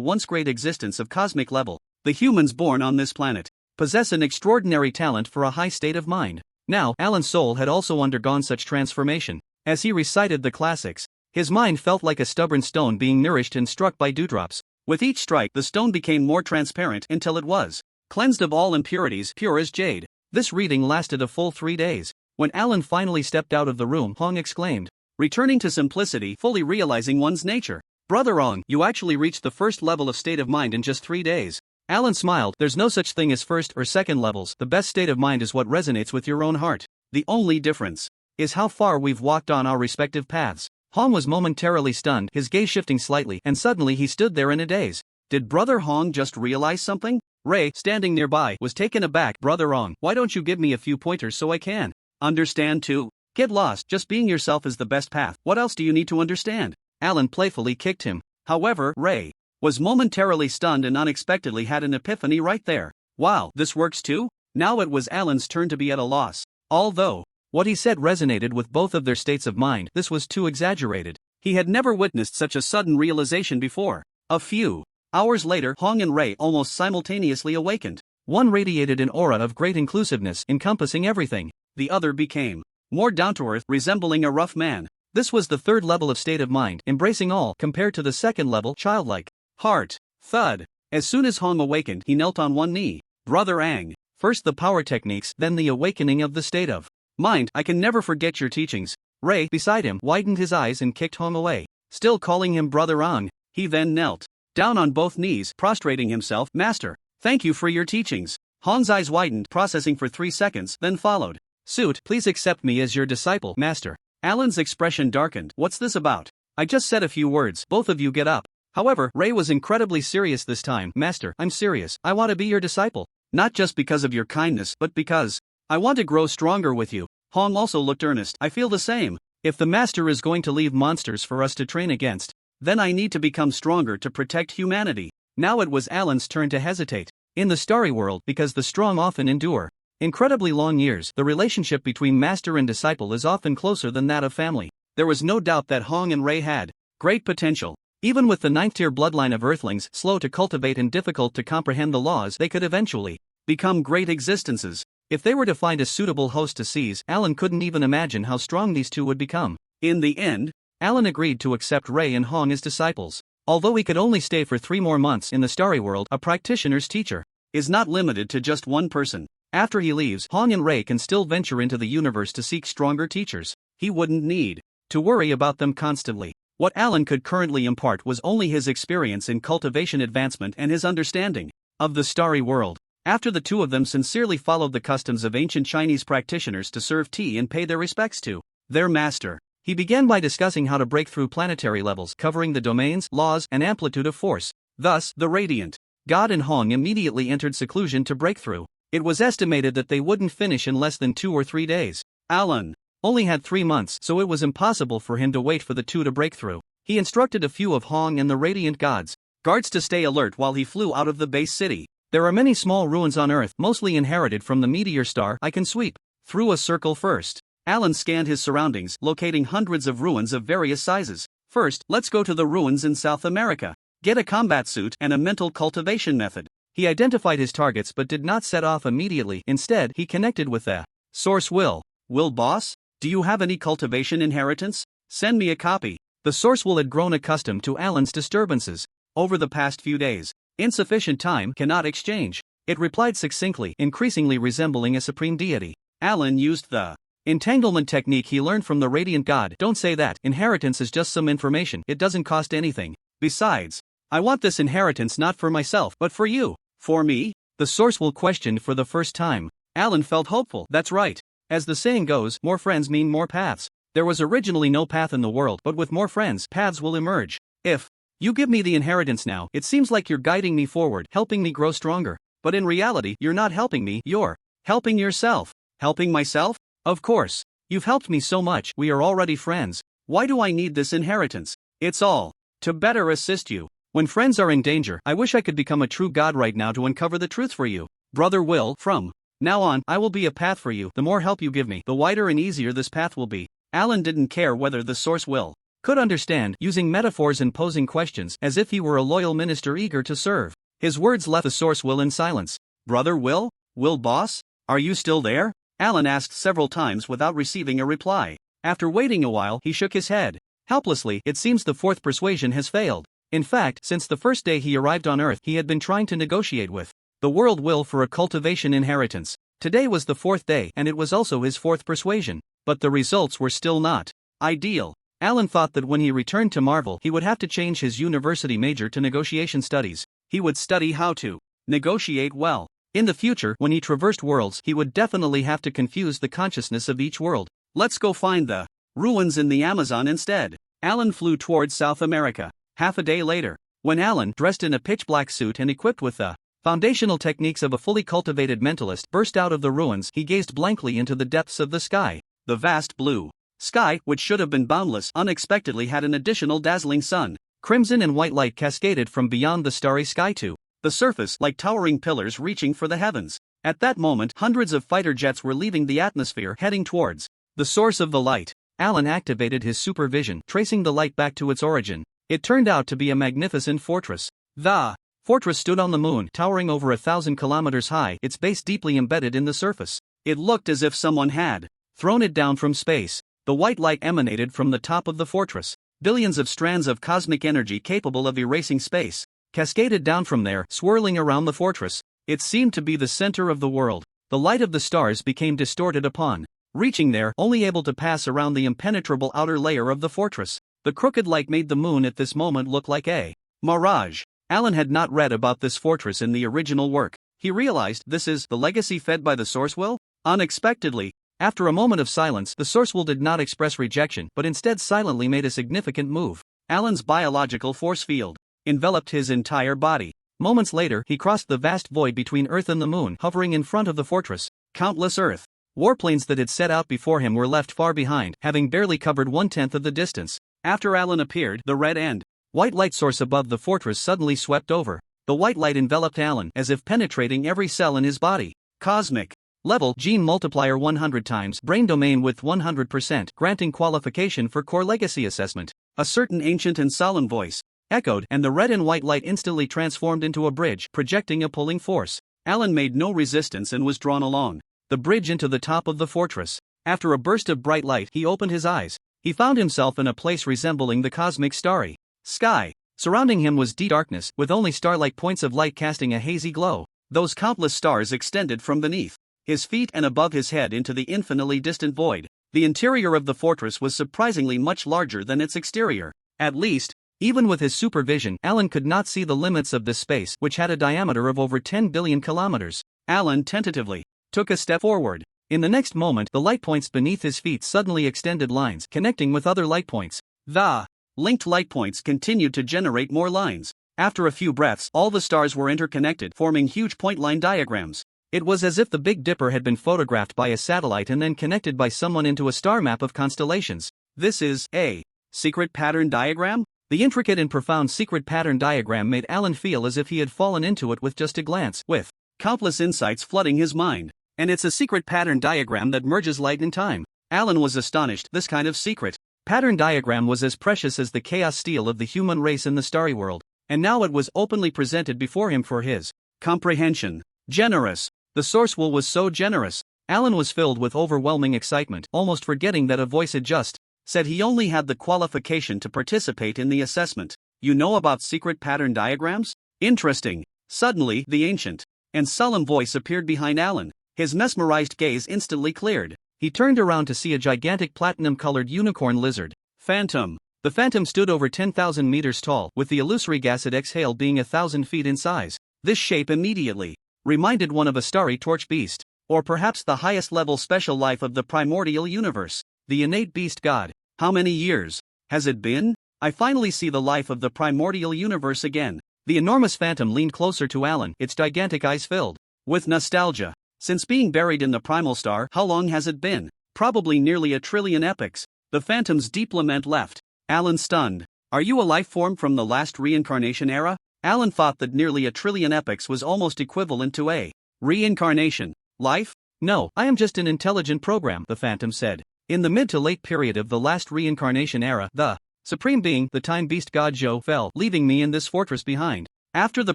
Speaker 1: once great existence of cosmic level. The humans born on this planet possess an extraordinary talent for a high state of mind. Now, Alan's soul had also undergone such transformation. As he recited the classics, his mind felt like a stubborn stone being nourished and struck by dewdrops. With each strike, the stone became more transparent until it was cleansed of all impurities, pure as jade. This reading lasted a full 3 days. When Alan finally stepped out of the room, Hong exclaimed, returning to simplicity, fully realizing one's nature. Brother Hong, you actually reached the first level of state of mind in just 3 days. Alan smiled. There's no such thing as first or second levels. The best state of mind is what resonates with your own heart. The only difference is how far we've walked on our respective paths. Hong was momentarily stunned, his gaze shifting slightly, and suddenly he stood there in a daze. Did Brother Hong just realize something? Ray, standing nearby, was taken aback. Brother Hong, why don't you give me a few pointers so I can understand too? Get lost, just being yourself is the best path. What else do you need to understand? Alan playfully kicked him. However, Ray was momentarily stunned and unexpectedly had an epiphany right there. Wow, this works too? Now it was Alan's turn to be at a loss. Although what he said resonated with both of their states of mind, this was too exaggerated. He had never witnessed such a sudden realization before. A few hours later, Hong and Ray almost simultaneously awakened. One radiated an aura of great inclusiveness, encompassing everything. The other became more down-to-earth, resembling a rough man. This was the third level of state of mind, embracing all, compared to the second level, childlike. Heart. Thud. As soon as Hong awakened, he knelt on one knee. Brother Ang. First the power techniques, then the awakening of the state of mind. I can never forget your teachings. Ray, beside him, widened his eyes and kicked Hong away. Still calling him Brother Ang, he then knelt down on both knees, prostrating himself. Master, thank you for your teachings. Hong's eyes widened, processing for 3 seconds, then followed suit. Please accept me as your disciple, master. Alan's expression darkened. What's this about? I just said a few words. Both of you get up. However, Ray was incredibly serious this time. Master, I'm serious. I want to be your disciple. Not just because of your kindness, but because I want to grow stronger with you. Hong also looked earnest. I feel the same. If the master is going to leave monsters for us to train against, then I need to become stronger to protect humanity. Now it was Alan's turn to hesitate. In the starry world, because the strong often endure incredibly long years, the relationship between master and disciple is often closer than that of family. There was no doubt that Hong and Ray had great potential. Even with the 9th-tier bloodline of Earthlings, slow to cultivate and difficult to comprehend the laws, they could eventually become great existences. If they were to find a suitable host to seize, Alan couldn't even imagine how strong these two would become. In the end, Alan agreed to accept Ray and Hong as disciples. Although he could only stay for 3 more months in the starry world, a practitioner's teacher is not limited to just one person. After he leaves, Hong and Ray can still venture into the universe to seek stronger teachers. He wouldn't need to worry about them constantly. What Alan could currently impart was only his experience in cultivation advancement and his understanding of the starry world. After the two of them sincerely followed the customs of ancient Chinese practitioners to serve tea and pay their respects to their master, he began by discussing how to break through planetary levels, covering the domains, laws, and amplitude of force. Thus, the Radiant God and Hong immediately entered seclusion to break through. It was estimated that they wouldn't finish in less than 2 or 3 days. Alan only had 3 months, so it was impossible for him to wait for the two to break through. He instructed a few of Hong and the Radiant Gods guards to stay alert while he flew out of the base city. There are many small ruins on Earth, mostly inherited from the meteor star. I can sweep through a circle first. Alan scanned his surroundings, locating hundreds of ruins of various sizes. First, let's go to the ruins in South America. Get a combat suit and a mental cultivation method. He identified his targets but did not set off immediately. Instead, he connected with the source will. Will boss? Do you have any cultivation inheritance? Send me a copy. The source will had grown accustomed to Alan's disturbances over the past few days. Insufficient time, cannot exchange. It replied succinctly, increasingly resembling a supreme deity. Alan used the entanglement technique he learned from the Radiant God. Don't say that. Inheritance is just some information. It doesn't cost anything. Besides, I want this inheritance not for myself, but for you. For me? The source will questioned for the first time. Alan felt hopeful. That's right. As the saying goes, more friends mean more paths. There was originally no path in the world, but with more friends, paths will emerge. If you give me the inheritance now, it seems like you're guiding me forward, helping me grow stronger. But in reality, you're not helping me, you're helping yourself. Helping myself? Of course. You've helped me so much, we are already friends. Why do I need this inheritance? It's all to better assist you. When friends are in danger, I wish I could become a true god right now to uncover the truth for you. Brother Will, from now on, I will be a path for you. The more help you give me, the wider and easier this path will be. Alan didn't care whether the source will could understand, using metaphors and posing questions as if he were a loyal minister eager to serve. His words left the source will in silence. Brother Will? Will boss? Are you still there? Alan asked several times without receiving a reply. After waiting a while, he shook his head. Helplessly, it seems the fourth persuasion has failed. In fact, since the first day he arrived on Earth, he had been trying to negotiate with the world will for a cultivation inheritance. Today was the 4th day, and it was also his 4th persuasion. But the results were still not ideal. Alan thought that when he returned to Marvel, he would have to change his university major to negotiation studies. He would study how to negotiate well. In the future, when he traversed worlds, he would definitely have to confuse the consciousness of each world. Let's go find the ruins in the Amazon instead. Alan flew towards South America. Half a day later, when Alan, dressed in a pitch-black suit and equipped with the foundational techniques of a fully cultivated mentalist, burst out of the ruins, he gazed blankly into the depths of the sky. The vast blue sky, which should have been boundless, unexpectedly had an additional dazzling sun. Crimson and white light cascaded from beyond the starry sky to the surface like towering pillars reaching for the heavens. At that moment, hundreds of fighter jets were leaving the atmosphere, heading towards the source of the light. Alan activated his supervision, tracing the light back to its origin. It turned out to be a magnificent fortress. The fortress stood on the moon, towering over 1,000 kilometers high, its base deeply embedded in the surface. It looked as if someone had thrown it down from space. The white light emanated from the top of the fortress. Billions of strands of cosmic energy capable of erasing space cascaded down from there, swirling around the fortress. It seemed to be the center of the world. The light of the stars became distorted upon reaching there, only able to pass around the impenetrable outer layer of the fortress. The crooked light made the moon at this moment look like a mirage. Alan had not read about this fortress in the original work. he realized this is the legacy fed by the source will? Unexpectedly, after a moment of silence, the source will did not express rejection but instead silently made a significant move. Alan's biological force field enveloped his entire body. Moments later, he crossed the vast void between Earth and the Moon, hovering in front of the fortress. Countless Earth warplanes that had set out before him were left far behind, having barely covered 1/10 of the distance. After Alan appeared, the red and white light source above the fortress suddenly swept over. The white light enveloped Alan as if penetrating every cell in his body. Cosmic level gene multiplier 100 times brain domain with 100%, granting qualification for core legacy assessment. A certain ancient and solemn voice echoed, and the red and white light instantly transformed into a bridge, projecting a pulling force. Alan made no resistance and was drawn along the bridge into the top of the fortress. After a burst of bright light, he opened his eyes. He found himself in a place resembling the cosmic starry sky. Surrounding him was deep darkness, with only starlight points of light casting a hazy glow. Those countless stars extended from beneath his feet and above his head into the infinitely distant void. The interior of the fortress was surprisingly much larger than its exterior. At least, even with his supervision, Alan could not see the limits of this space, which had a diameter of over 10 billion kilometers. Alan tentatively took a step forward. In the next moment, the light points beneath his feet suddenly extended lines, connecting with other light points. The linked light points continued to generate more lines. After a few breaths, all the stars were interconnected, forming huge point line diagrams. It was as if the Big Dipper had been photographed by a satellite and then connected by someone into a star map of constellations. This is a secret pattern diagram? The intricate and profound secret pattern diagram made Alan feel as if he had fallen into it with just a glance, with countless insights flooding his mind. And it's a secret pattern diagram that merges light and time. Alan was astonished. This kind of secret pattern diagram was as precious as the chaos steel of the human race in the starry world, and now it was openly presented before him for his comprehension. Generous. The source will was so generous. Alan was filled with overwhelming excitement, almost forgetting that a voice had just said he only had the qualification to participate in the assessment. You know about secret pattern diagrams? Interesting. Suddenly, the ancient and solemn voice appeared behind Alan. His mesmerized gaze instantly cleared. He turned around to see a gigantic platinum-colored unicorn lizard. Phantom. The phantom stood over 10,000 meters tall, with the illusory gas it exhaled being 1,000 feet in size. This shape immediately reminded one of a starry torch beast, or perhaps the highest level special life of the primordial universe, the innate beast god. How many years has it been? I finally see the life of the primordial universe again. The enormous phantom leaned closer to Alan, its gigantic eyes filled with nostalgia. Since being buried in the primal star, how long has it been? Probably nearly 1 trillion epochs. The phantom's deep lament left Alan stunned. Are you a life form from the last reincarnation era? Alan thought that nearly 1 trillion epochs was almost equivalent to a reincarnation. Life? No, I am just an intelligent program, the phantom said. In the mid to late period of the last reincarnation era, the supreme being, the time beast god Zhou, fell, leaving me in this fortress behind. After the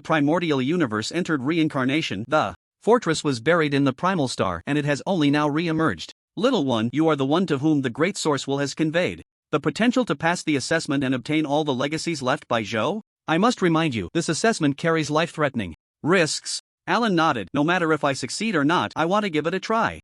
Speaker 1: primordial universe entered reincarnation, the fortress was buried in the primal star and it has only now re-emerged. Little one, you are the one to whom the great source will has conveyed the potential to pass the assessment and obtain all the legacies left by Zhou? I must remind you, this assessment carries life-threatening risks. Alan nodded. No matter if I succeed or not, I want to give it a try.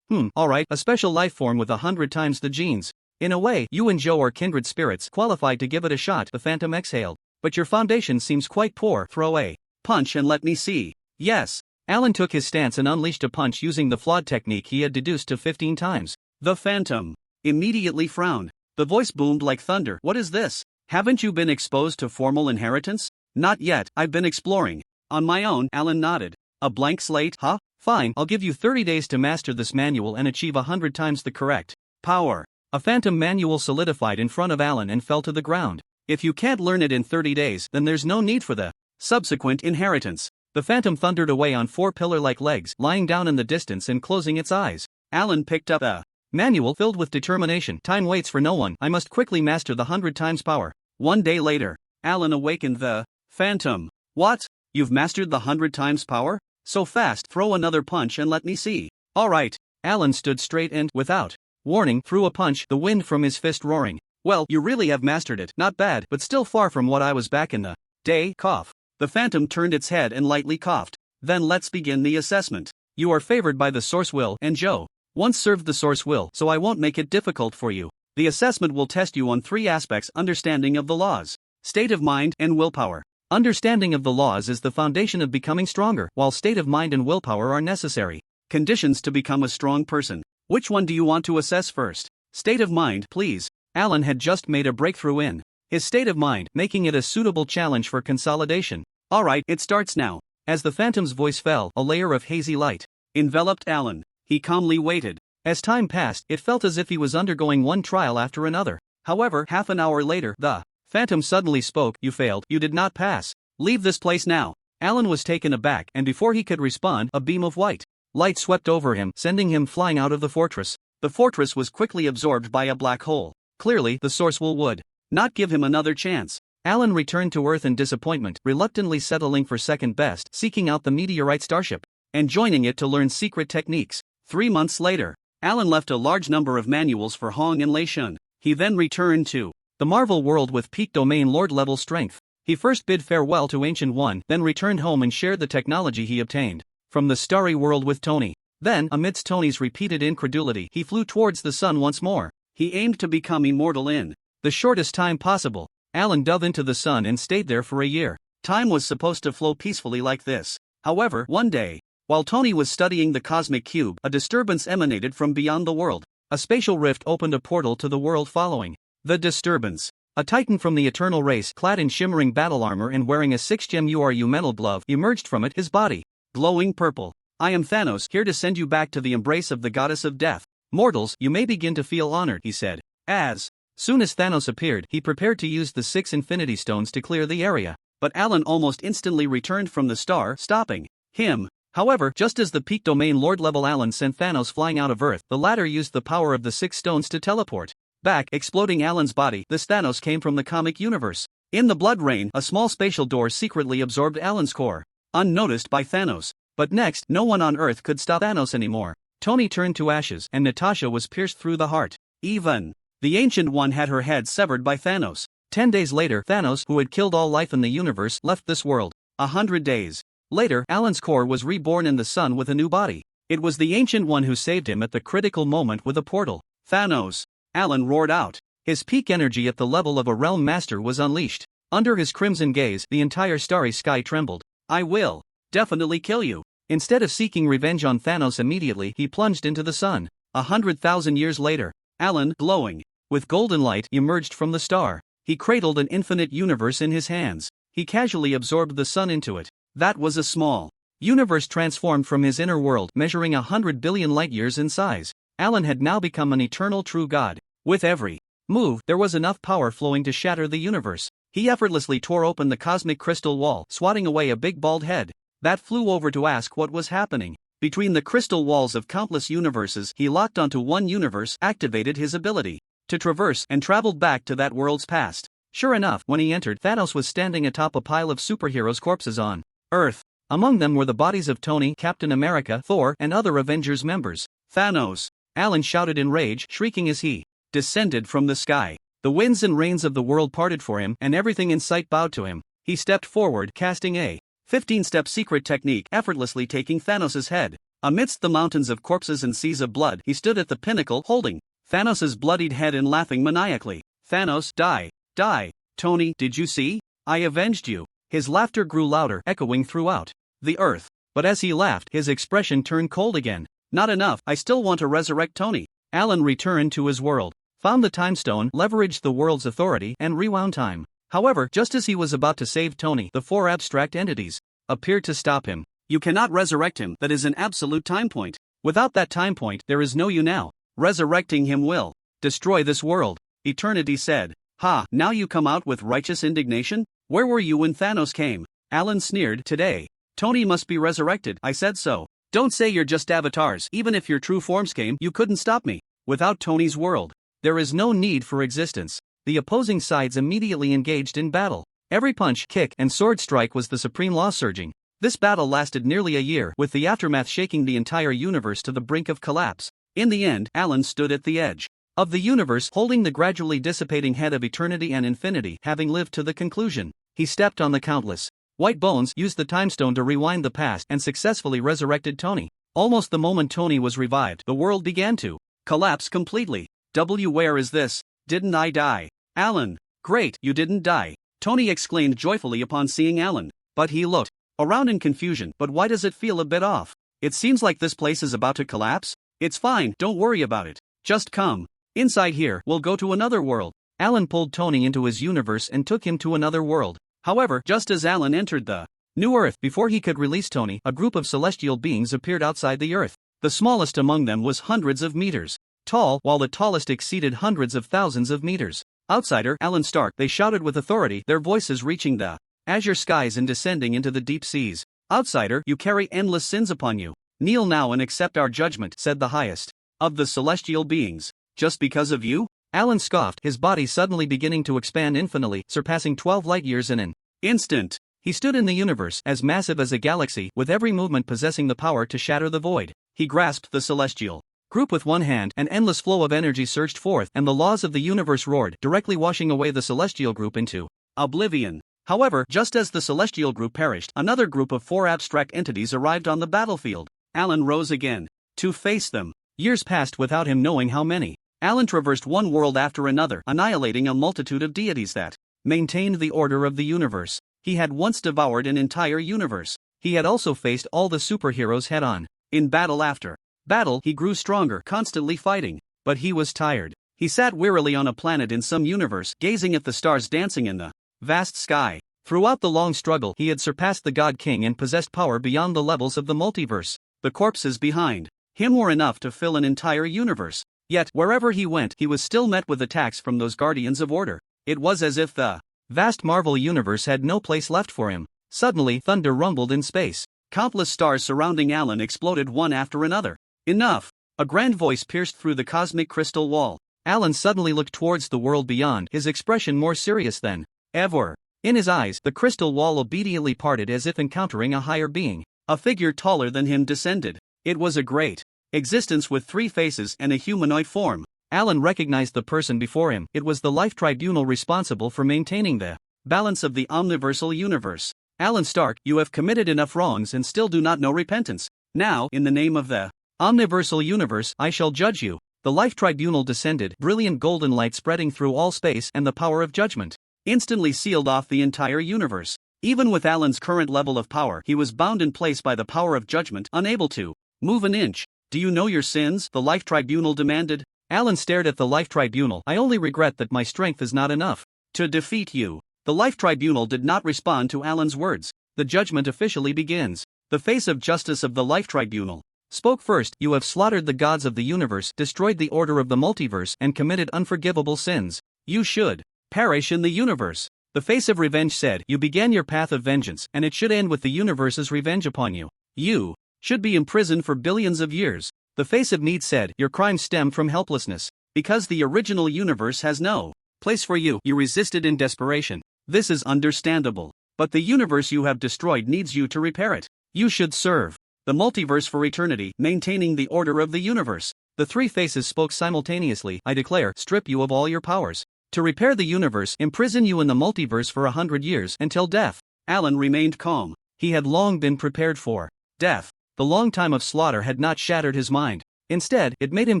Speaker 1: Alright, a special life form with 100 times the genes. In a way, you and Zhou are kindred spirits, qualified to give it a shot, the phantom exhaled. But your foundation seems quite poor. Throw a punch and let me see. Yes. Alan took his stance and unleashed a punch using the flawed technique he had deduced to 15 times. The phantom immediately frowned. The voice boomed like thunder. What is this? Haven't you been exposed to formal inheritance? Not yet, I've been exploring on my own, Alan nodded. A blank slate, huh? Fine, I'll give you 30 days to master this manual and achieve 100 times the correct power. A phantom manual solidified in front of Alan and fell to the ground. If you can't learn it in 30 days, then there's no need for the subsequent inheritance. The phantom thundered away on 4 pillar-like legs, lying down in the distance and closing its eyes. Alan picked up a manual filled with determination. Time waits for no one. I must quickly master the 100 times power. 1 day later, Alan awakened the phantom. What? You've mastered the 100 times power? So fast, throw another punch and let me see. Alright. Alan stood straight and, without warning, threw a punch, the wind from his fist roaring. Well, you really have mastered it. Not bad, but still far from what I was back in the day. Cough. The phantom turned its head and lightly coughed. Then let's begin the assessment. You are favored by the source will and Zhou once served the source will, so I won't make it difficult for you. The assessment will test you on 3 aspects: understanding of the laws, state of mind, and willpower. Understanding of the laws is the foundation of becoming stronger, while state of mind and willpower are necessary conditions to become a strong person. Which one do you want to assess first? State of mind, please. Alan had just made a breakthrough in his state of mind, making it a suitable challenge for consolidation. Alright, it starts now. As the phantom's voice fell, a layer of hazy light enveloped Alan. He calmly waited. As time passed, it felt as if he was undergoing one trial after another. However, half an hour later, the phantom suddenly spoke. You failed. You did not pass. Leave this place now. Alan was taken aback, and before he could respond, a beam of white light swept over him, sending him flying out of the fortress. The fortress was quickly absorbed by a black hole. Clearly, the source would not give him another chance. Alan returned to Earth in disappointment, reluctantly settling for second best, seeking out the meteorite starship and joining it to learn secret techniques. 3 months later, Alan left a large number of manuals for Hong and Lei Shun. He then returned to the Marvel world with peak domain lord level strength. He first bid farewell to Ancient One, then returned home and shared the technology he obtained from the starry world with Tony. Then, amidst Tony's repeated incredulity, he flew towards the sun once more. He aimed to become immortal in the shortest time possible. Alan dove into the sun and stayed there for a year. Time was supposed to flow peacefully like this. However, one day, while Tony was studying the cosmic cube, a disturbance emanated from beyond the world. A spatial rift opened a portal to the world following the disturbance. A titan from the eternal race, clad in shimmering battle armor and wearing a 6-gem URU metal glove, emerged from it, his body glowing purple. I am Thanos, here to send you back to the embrace of the goddess of death. Mortals, you may begin to feel honored, he said. As soon as Thanos appeared, he prepared to use the 6 Infinity Stones to clear the area. But Alan almost instantly returned from the star, stopping him. However, just as the peak domain lord level Alan sent Thanos flying out of Earth, the latter used the power of the 6 stones to teleport back, exploding Alan's body. This Thanos came from the comic universe. In the Blood Rain, a small spatial door secretly absorbed Alan's core, unnoticed by Thanos. But next, no one on Earth could stop Thanos anymore. Tony turned to ashes, and Natasha was pierced through the heart. Even the Ancient One had her head severed by Thanos. 10 days later, Thanos, who had killed all life in the universe, left this world. 100 days later, Alan's core was reborn in the sun with a new body. It was the Ancient One who saved him at the critical moment with a portal. Thanos! Alan roared out. His peak energy at the level of a realm master was unleashed. Under his crimson gaze, the entire starry sky trembled. I will definitely kill you. Instead of seeking revenge on Thanos immediately, he plunged into the sun. 100,000 years later, Alan, glowing with golden light, emerged from the star. He cradled an infinite universe in his hands. He casually absorbed the sun into it. That was a small universe transformed from his inner world, measuring 100 billion light-years in size. Alan had now become an eternal true god. With every move, there was enough power flowing to shatter the universe. He effortlessly tore open the cosmic crystal wall, swatting away a big bald head that flew over to ask what was happening. Between the crystal walls of countless universes, he locked onto one universe, activated his ability to traverse, and traveled back to that world's past. Sure enough, when he entered, Thanos was standing atop a pile of superheroes' corpses on Earth. Among them were the bodies of Tony, Captain America, Thor, and other Avengers members. Thanos! Alan shouted in rage, shrieking as he descended from the sky. The winds and rains of the world parted for him, and everything in sight bowed to him. He stepped forward, casting a 15-step secret technique, effortlessly taking Thanos' head. Amidst the mountains of corpses and seas of blood, he stood at the pinnacle, holding Thanos' bloodied head and laughing maniacally. Thanos, die! Die! Tony, did you see? I avenged you. His laughter grew louder, echoing throughout the earth. But as he laughed, his expression turned cold again. Not enough, I still want to resurrect Tony. Alan returned to his world, found the time stone, leveraged the world's authority, and rewound time. However, just as he was about to save Tony, the 4 abstract entities appeared to stop him. You cannot resurrect him, that is an absolute time point. Without that time point, there is no you now. Resurrecting him will destroy this world. Eternity said. Ha, now you come out with righteous indignation? Where were you when Thanos came? Alan sneered. Today, Tony must be resurrected, I said so. Don't say you're just avatars. Even if your true forms came, you couldn't stop me. Without Tony's world, there is no need for existence. The opposing sides immediately engaged in battle. Every punch, kick, and sword strike was the supreme law surging. This battle lasted nearly a year, with the aftermath shaking the entire universe to the brink of collapse. In the end, Alan stood at the edge of the universe, holding the gradually dissipating head of eternity and infinity. Having lived to the conclusion, he stepped on the countless white bones, used the time stone to rewind the past, and successfully resurrected Tony. Almost the moment Tony was revived, the world began to collapse completely. Where is this? Didn't I die? Alan, great, you didn't die. Tony exclaimed joyfully upon seeing Alan. But he looked around in confusion. But why does it feel a bit off? It seems like this place is about to collapse. It's fine, don't worry about it. Just come inside here, we'll go to another world. Alan pulled Tony into his universe and took him to another world. However, just as Alan entered the new Earth, before he could release Tony, a group of celestial beings appeared outside the Earth. The smallest among them was hundreds of meters tall, while the tallest exceeded hundreds of thousands of meters. Outsider, Alan Stark, they shouted with authority, their voices reaching the azure skies and descending into the deep seas. Outsider, you carry endless sins upon you. Kneel now and accept our judgment, said the highest of the celestial beings. Just because of you? Alan scoffed, his body suddenly beginning to expand infinitely, surpassing 12 light-years in an instant. He stood in the universe, as massive as a galaxy, with every movement possessing the power to shatter the void. He grasped the celestial group with one hand, an endless flow of energy surged forth, and the laws of the universe roared, directly washing away the celestial group into oblivion. However, just as the celestial group perished, another group of 4 abstract entities arrived on the battlefield. Alan rose again to face them. Years passed without him knowing how many. Alan traversed one world after another, annihilating a multitude of deities that maintained the order of the universe. He had once devoured an entire universe. He had also faced all the superheroes head-on. In battle after battle, he grew stronger, constantly fighting. But he was tired. He sat wearily on a planet in some universe, gazing at the stars dancing in the vast sky. Throughout the long struggle, he had surpassed the God King and possessed power beyond the levels of the multiverse. The corpses behind him were enough to fill an entire universe. Yet, wherever he went, he was still met with attacks from those guardians of order. It was as if the vast Marvel universe had no place left for him. Suddenly, thunder rumbled in space. Countless stars surrounding Alan exploded one after another. Enough! A grand voice pierced through the cosmic crystal wall. Alan suddenly looked towards the world beyond, his expression more serious than ever. In his eyes, the crystal wall obediently parted as if encountering a higher being. A figure taller than him descended. It was a great existence with 3 faces and a humanoid form. Alan recognized the person before him. It was the life tribunal responsible for maintaining the balance of the omniversal universe. Alan Stark, you have committed enough wrongs and still do not know repentance. Now, in the name of the omniversal universe, I shall judge you. The life tribunal descended, brilliant golden light spreading through all space, and the power of judgment instantly sealed off the entire universe. Even with Alan's current level of power, he was bound in place by the power of judgment, unable to move an inch. Do you know your sins? The life tribunal demanded. Alan stared at the life tribunal. I only regret that my strength is not enough to defeat you. The life tribunal did not respond to Alan's words. The judgment officially begins. The face of justice of the life tribunal spoke first. You have slaughtered the gods of the universe, destroyed the order of the multiverse, and committed unforgivable sins. You should perish in the universe. The face of revenge said, you began your path of vengeance, and it should end with the universe's revenge upon you. You should be imprisoned for billions of years. The face of need said, your crimes stem from helplessness. Because the original universe has no place for you, you resisted in desperation. This is understandable. But the universe you have destroyed needs you to repair it. You should serve the multiverse for eternity, maintaining the order of the universe. The 3 faces spoke simultaneously. I declare, strip you of all your powers. To repair the universe, imprison you in the multiverse for 100 years, until death. Alan remained calm. He had long been prepared for death. The long time of slaughter had not shattered his mind. Instead, it made him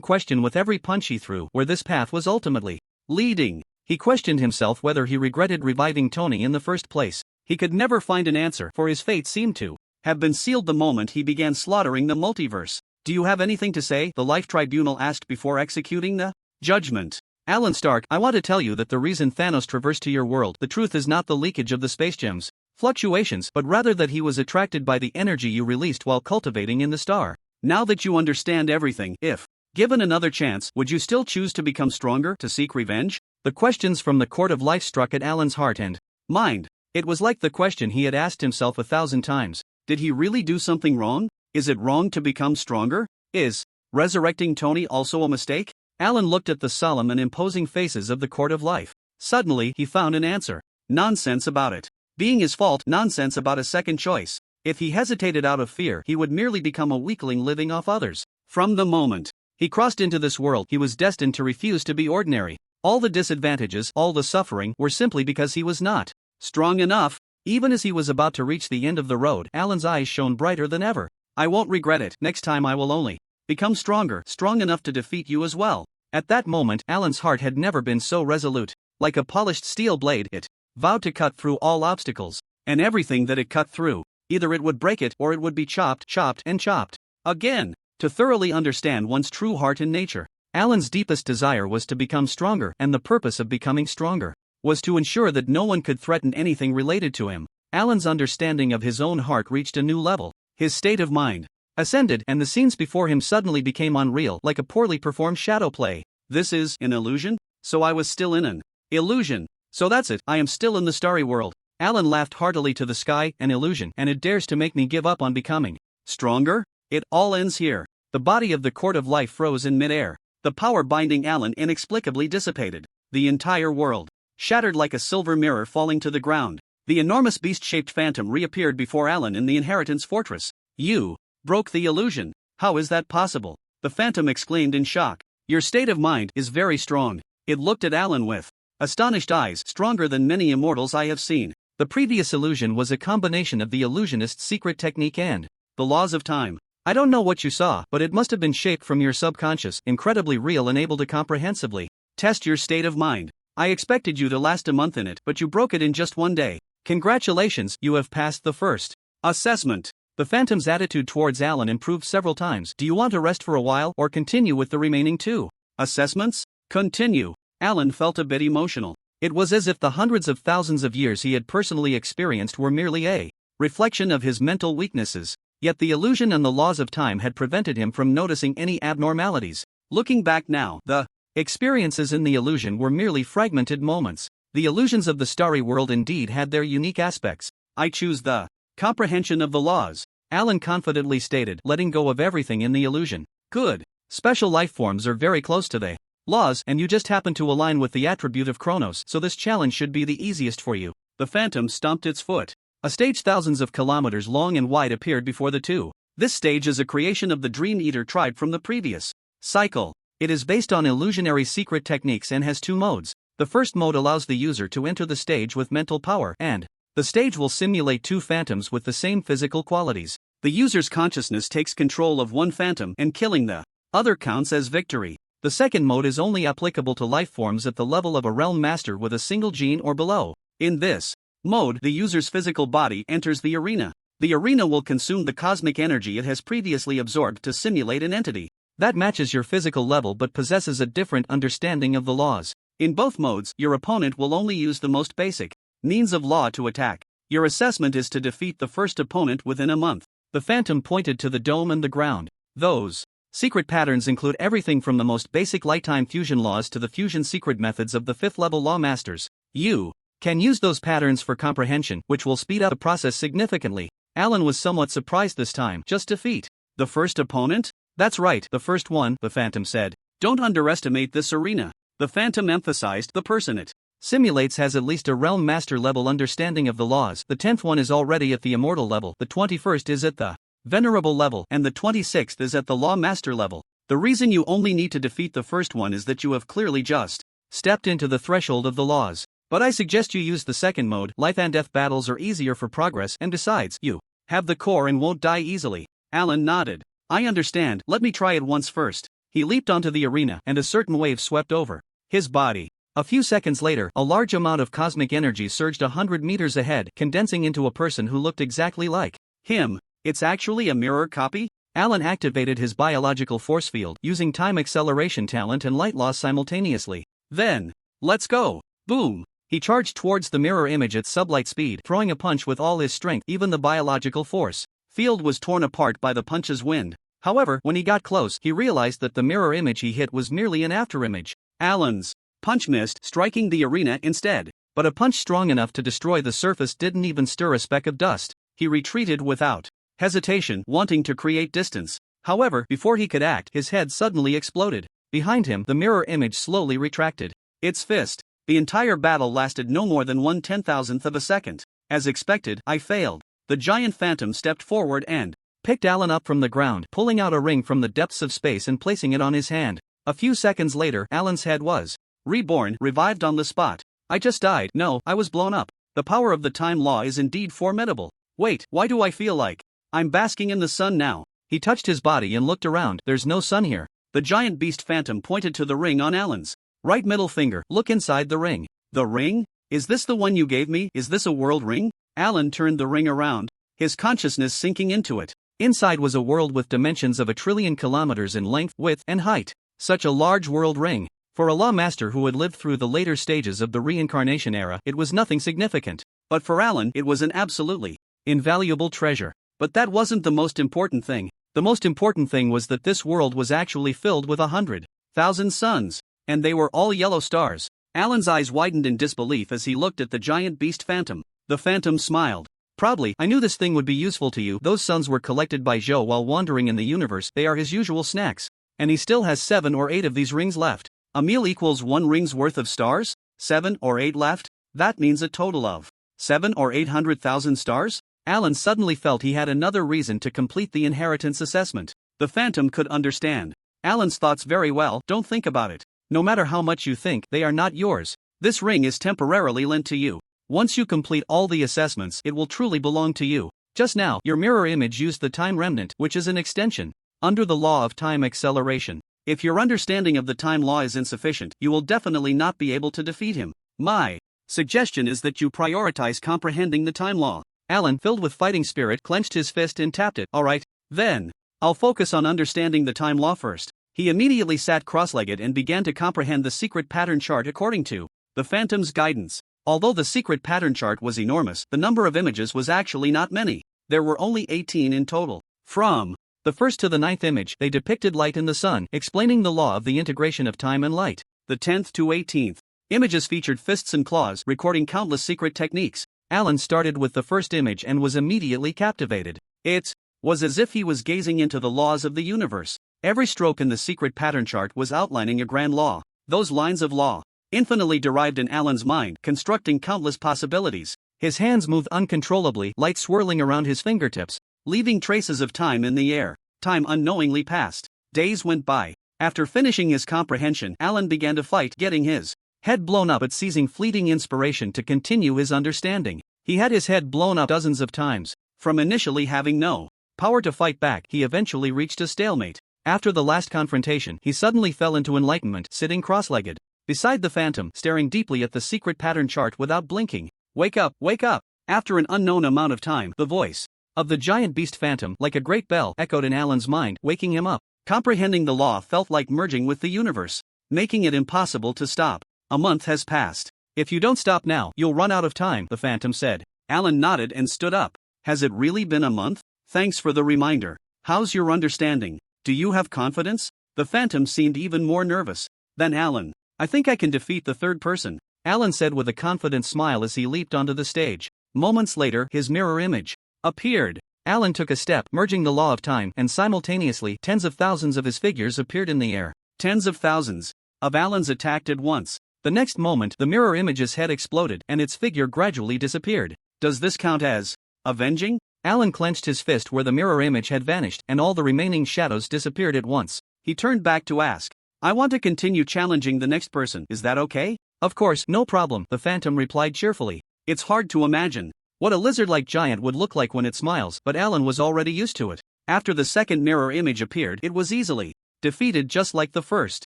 Speaker 1: question with every punch he threw where this path was ultimately leading. He questioned himself whether he regretted reviving Tony in the first place. He could never find an answer, for his fate seemed to have been sealed the moment he began slaughtering the multiverse. Do you have anything to say? The life tribunal asked before executing the judgment. Alan Stark, I want to tell you that the reason Thanos traversed to your world, the truth is not the leakage of the space gems fluctuations, but rather that he was attracted by the energy you released while cultivating in the star. Now that you understand everything, if given another chance, would you still choose to become stronger, to seek revenge? The questions from the court of life struck at Alan's heart and mind. It was like the question he had asked himself 1,000 times. Did he really do something wrong? Is it wrong to become stronger? Is resurrecting Tony also a mistake? Alan looked at the solemn and imposing faces of the court of life. Suddenly, he found an answer. Nonsense about it. Being his fault, nonsense about a second choice. If he hesitated out of fear, he would merely become a weakling living off others. From the moment he crossed into this world, he was destined to refuse to be ordinary. All the disadvantages, all the suffering, were simply because he was not strong enough. Even as he was about to reach the end of the road, Alan's eyes shone brighter than ever. I won't regret it. Next time I will only become stronger, strong enough to defeat you as well. At that moment, Alan's heart had never been so resolute. Like a polished steel blade, it vowed to cut through all obstacles, and everything that it cut through. Either it would break it or it would be chopped, and chopped. Again, to thoroughly understand one's true heart and nature. Alan's deepest desire was to become stronger, and the purpose of becoming stronger was to ensure that no one could threaten anything related to him. Alan's understanding of his own heart reached a new level. His state of mind ascended, and the scenes before him suddenly became unreal, like a poorly performed shadow play. This is an illusion? So I was still in an illusion. So that's it, I am still in the starry world. Alan laughed heartily to the sky. An illusion, and it dares to make me give up on becoming stronger? It all ends here. The body of the court of life froze in midair. The power binding Alan inexplicably dissipated. The entire world shattered like a silver mirror falling to the ground. The enormous beast-shaped phantom reappeared before Alan in the inheritance fortress. You broke the illusion. How is that possible? The phantom exclaimed in shock. Your state of mind is very strong. It looked at Alan with astonished eyes, stronger than many immortals I have seen. The previous illusion was a combination of the illusionist's secret technique and the laws of time. I don't know what you saw, but it must have been shaped from your subconscious, incredibly real and able to comprehensively test your state of mind. I expected you to last a month in it, but you broke it in just one day. Congratulations, you have passed the first assessment. The phantom's attitude towards Alan improved several times. Do you want to rest for a while or continue with the remaining two assessments? Continue. Alan felt a bit emotional. It was as if the hundreds of thousands of years he had personally experienced were merely a reflection of his mental weaknesses. Yet the illusion and the laws of time had prevented him from noticing any abnormalities. Looking back now, the experiences in the illusion were merely fragmented moments. The illusions of the starry world indeed had their unique aspects. I choose the comprehension of the laws, Alan confidently stated, letting go of everything in the illusion. Good. Special life forms are very close to the laws, and you just happen to align with the attribute of Chronos, so this challenge should be the easiest for you. The phantom stomped its foot. A stage thousands of kilometers long and wide appeared before the two. This stage is a creation of the Dream Eater tribe from the previous cycle. It is based on illusionary secret techniques and has two modes. The first mode allows the user to enter the stage with mental power, and the stage will simulate two phantoms with the same physical qualities. The user's consciousness takes control of one phantom, and killing the other counts as victory. The second mode is only applicable to life forms at the level of a realm master with a single gene or below. In this mode, the user's physical body enters the arena. The arena will consume the cosmic energy it has previously absorbed to simulate an entity that matches your physical level but possesses a different understanding of the laws. In both modes, your opponent will only use the most basic means of law to attack. Your assessment is to defeat the first opponent within a month. The phantom pointed to the dome and the ground. Those secret patterns include everything from the most basic light-time fusion laws to the fusion secret methods of the 5th level law masters. You can use those patterns for comprehension, which will speed up the process significantly. Alan was somewhat surprised this time. Just defeat the first opponent? That's right, the first one, the phantom said. Don't underestimate this arena. The phantom emphasized the person it simulates has at least a realm master level understanding of the laws. The 10th one is already at the immortal level, the 21st is at the venerable level, and the 26th is at the law master level. The reason you only need to defeat the first one is that you have clearly just stepped into the threshold of the laws. But I suggest you use the second mode. Life and death battles are easier for progress, and besides, you have the core and won't die easily. Alan nodded. I understand, let me try it once first. He leaped onto the arena, and a certain wave swept over his body. A few seconds later, a large amount of cosmic energy surged 100 meters ahead, condensing into a person who looked exactly like him. It's actually a mirror copy? Alan activated his biological force field, using time acceleration talent and light loss simultaneously. Then, let's go. Boom. He charged towards the mirror image at sublight speed, throwing a punch with all his strength. Even the biological force field was torn apart by the punch's wind. However, when he got close, he realized that the mirror image he hit was merely an afterimage. Alan's punch missed, striking the arena instead. But a punch strong enough to destroy the surface didn't even stir a speck of dust. He retreated without hesitation, wanting to create distance. However, before he could act, his head suddenly exploded. Behind him, the mirror image slowly retracted its fist. The entire battle lasted no more than 1/10,000th of a second. As expected, I failed. The giant phantom stepped forward and picked Alan up from the ground, pulling out a ring from the depths of space and placing it on his hand. A few seconds later, Alan's head was reborn, revived on the spot. I just died. No, I was blown up. The power of the time law is indeed formidable. Wait, why do I feel like I'm basking in the sun now? He touched his body and looked around. There's no sun here. The giant beast phantom pointed to the ring on Alan's right middle finger. Look inside the ring. The ring? Is this the one you gave me? Is this a world ring? Alan turned the ring around, his consciousness sinking into it. Inside was a world with dimensions of 1 trillion kilometers in length, width, and height. Such a large world ring. For a lawmaster who had lived through the later stages of the reincarnation era, it was nothing significant. But for Alan, it was an absolutely invaluable treasure. But that wasn't the most important thing. The most important thing was that this world was actually filled with 100,000 suns. And they were all yellow stars. Alan's eyes widened in disbelief as he looked at the giant beast phantom. The phantom smiled. Proudly, I knew this thing would be useful to you. Those suns were collected by Zhou while wandering in the universe. They are his usual snacks. And he still has 7 or 8 of these rings left. A meal equals 1 ring's worth of stars? 7 or 8 left? That means a total of 7 or 800,000 stars? Alan suddenly felt he had another reason to complete the inheritance assessment. The phantom could understand Alan's thoughts very well. Don't think about it. No matter how much you think, they are not yours. This ring is temporarily lent to you. Once you complete all the assessments, it will truly belong to you. Just now, your mirror image used the time remnant, which is an extension under the law of time acceleration. If your understanding of the time law is insufficient, you will definitely not be able to defeat him. My suggestion is that you prioritize comprehending the time law. Alan, filled with fighting spirit, clenched his fist and tapped it. Alright, then. I'll focus on understanding the time law first. He immediately sat cross-legged and began to comprehend the secret pattern chart according to the Phantom's guidance. Although the secret pattern chart was enormous, the number of images was actually not many. There were only 18 in total. From the first to the 9th image, they depicted light in the sun, explaining the law of the integration of time and light. The 10th to 18th images featured fists and claws, recording countless secret techniques. Alan started with the first image and was immediately captivated. It was as if he was gazing into the laws of the universe. Every stroke in the secret pattern chart was outlining a grand law. Those lines of law, infinitely derived in Alan's mind, constructing countless possibilities. His hands moved uncontrollably, light swirling around his fingertips, leaving traces of time in the air. Time unknowingly passed. Days went by. After finishing his comprehension, Alan began to fight, getting his head blown up but seizing fleeting inspiration to continue his understanding. He had his head blown up dozens of times. From initially having no power to fight back, he eventually reached a stalemate. After the last confrontation, he suddenly fell into enlightenment, sitting cross-legged beside the phantom, staring deeply at the secret pattern chart without blinking. Wake up, wake up! After an unknown amount of time, the voice of the giant beast phantom, like a great bell, echoed in Alan's mind, waking him up. Comprehending the law felt like merging with the universe, making it impossible to stop. A month has passed. If you don't stop now, you'll run out of time, the phantom said. Alan nodded and stood up. Has it really been a month? Thanks for the reminder. How's your understanding? Do you have confidence? The phantom seemed even more nervous than Alan. I think I can defeat the third person, Alan said with a confident smile as he leaped onto the stage. Moments later, his mirror image appeared. Alan took a step, merging the law of time, and simultaneously, tens of thousands of his figures appeared in the air. Tens of thousands of Alans attacked at once. The next moment, the mirror image's head exploded, and its figure gradually disappeared. Does this count as avenging? Alan clenched his fist where the mirror image had vanished, and all the remaining shadows disappeared at once. He turned back to ask, I want to continue challenging the next person, is that okay? Of course, no problem, the phantom replied cheerfully. It's hard to imagine what a lizard-like giant would look like when it smiles, but Alan was already used to it. After the second mirror image appeared, it was easily defeated just like the first.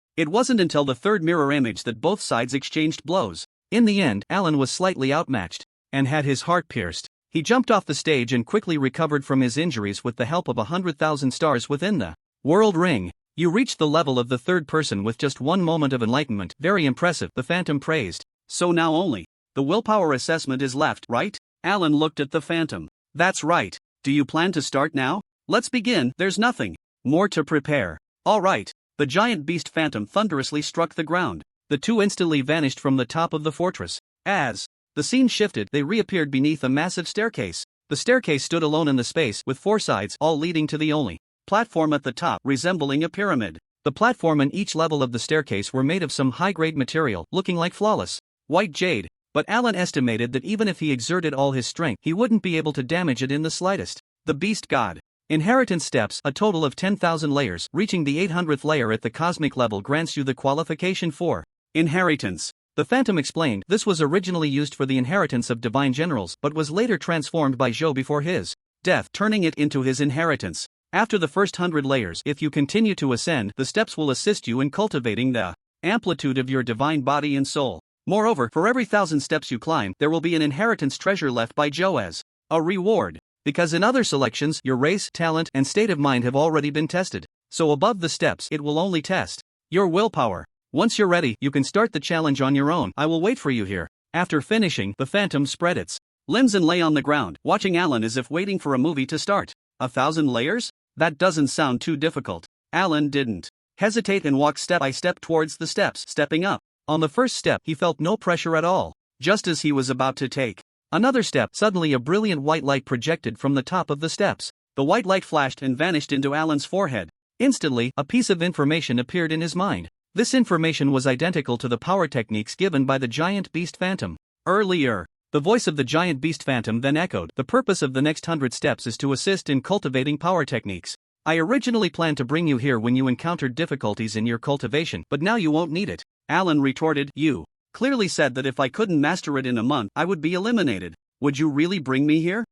Speaker 1: It wasn't until the third mirror image that both sides exchanged blows. In the end, Alan was slightly outmatched and had his heart pierced. He jumped off the stage and quickly recovered from his injuries with the help of 100,000 stars within the world ring. You reached the level of the third person with just one moment of enlightenment. Very impressive, the phantom praised. So now only the willpower assessment is left, right? Alan looked at the phantom. That's right. Do you plan to start now? Let's begin. There's nothing more to prepare. All right. The giant beast phantom thunderously struck the ground. The two instantly vanished from the top of the fortress. As the scene shifted, they reappeared beneath a massive staircase. The staircase stood alone in the space, with 4 sides, all leading to the only platform at the top, resembling a pyramid. The platform and each level of the staircase were made of some high-grade material, looking like flawless white jade. But Alan estimated that even if he exerted all his strength, he wouldn't be able to damage it in the slightest. The Beast God. Inheritance steps, a total of 10,000 layers, reaching the 800th layer at the cosmic level grants you the qualification for inheritance. The Phantom explained, this was originally used for the inheritance of divine generals, but was later transformed by Zhou before his death, turning it into his inheritance. After the first 100 layers, if you continue to ascend, the steps will assist you in cultivating the amplitude of your divine body and soul. Moreover, for every 1,000 steps you climb, there will be an inheritance treasure left by Joe as a reward. Because in other selections, your race, talent, and state of mind have already been tested. So above the steps, it will only test your willpower. Once you're ready, you can start the challenge on your own. I will wait for you here. After finishing, the phantom spread its limbs and lay on the ground, watching Alan as if waiting for a movie to start. 1,000 layers? That doesn't sound too difficult. Alan didn't hesitate and walked step by step towards the steps, stepping up. On the first step, he felt no pressure at all. Just as he was about to take another step, suddenly a brilliant white light projected from the top of the steps. The white light flashed and vanished into Alan's forehead. Instantly, a piece of information appeared in his mind. This information was identical to the power techniques given by the giant beast phantom earlier. The voice of the giant beast phantom then echoed, "The purpose of the next 100 steps is to assist in cultivating power techniques. I originally planned to bring you here when you encountered difficulties in your cultivation, but now you won't need it." Alan retorted, "You clearly said that if I couldn't master it in a month, I would be eliminated. Would you really bring me here?"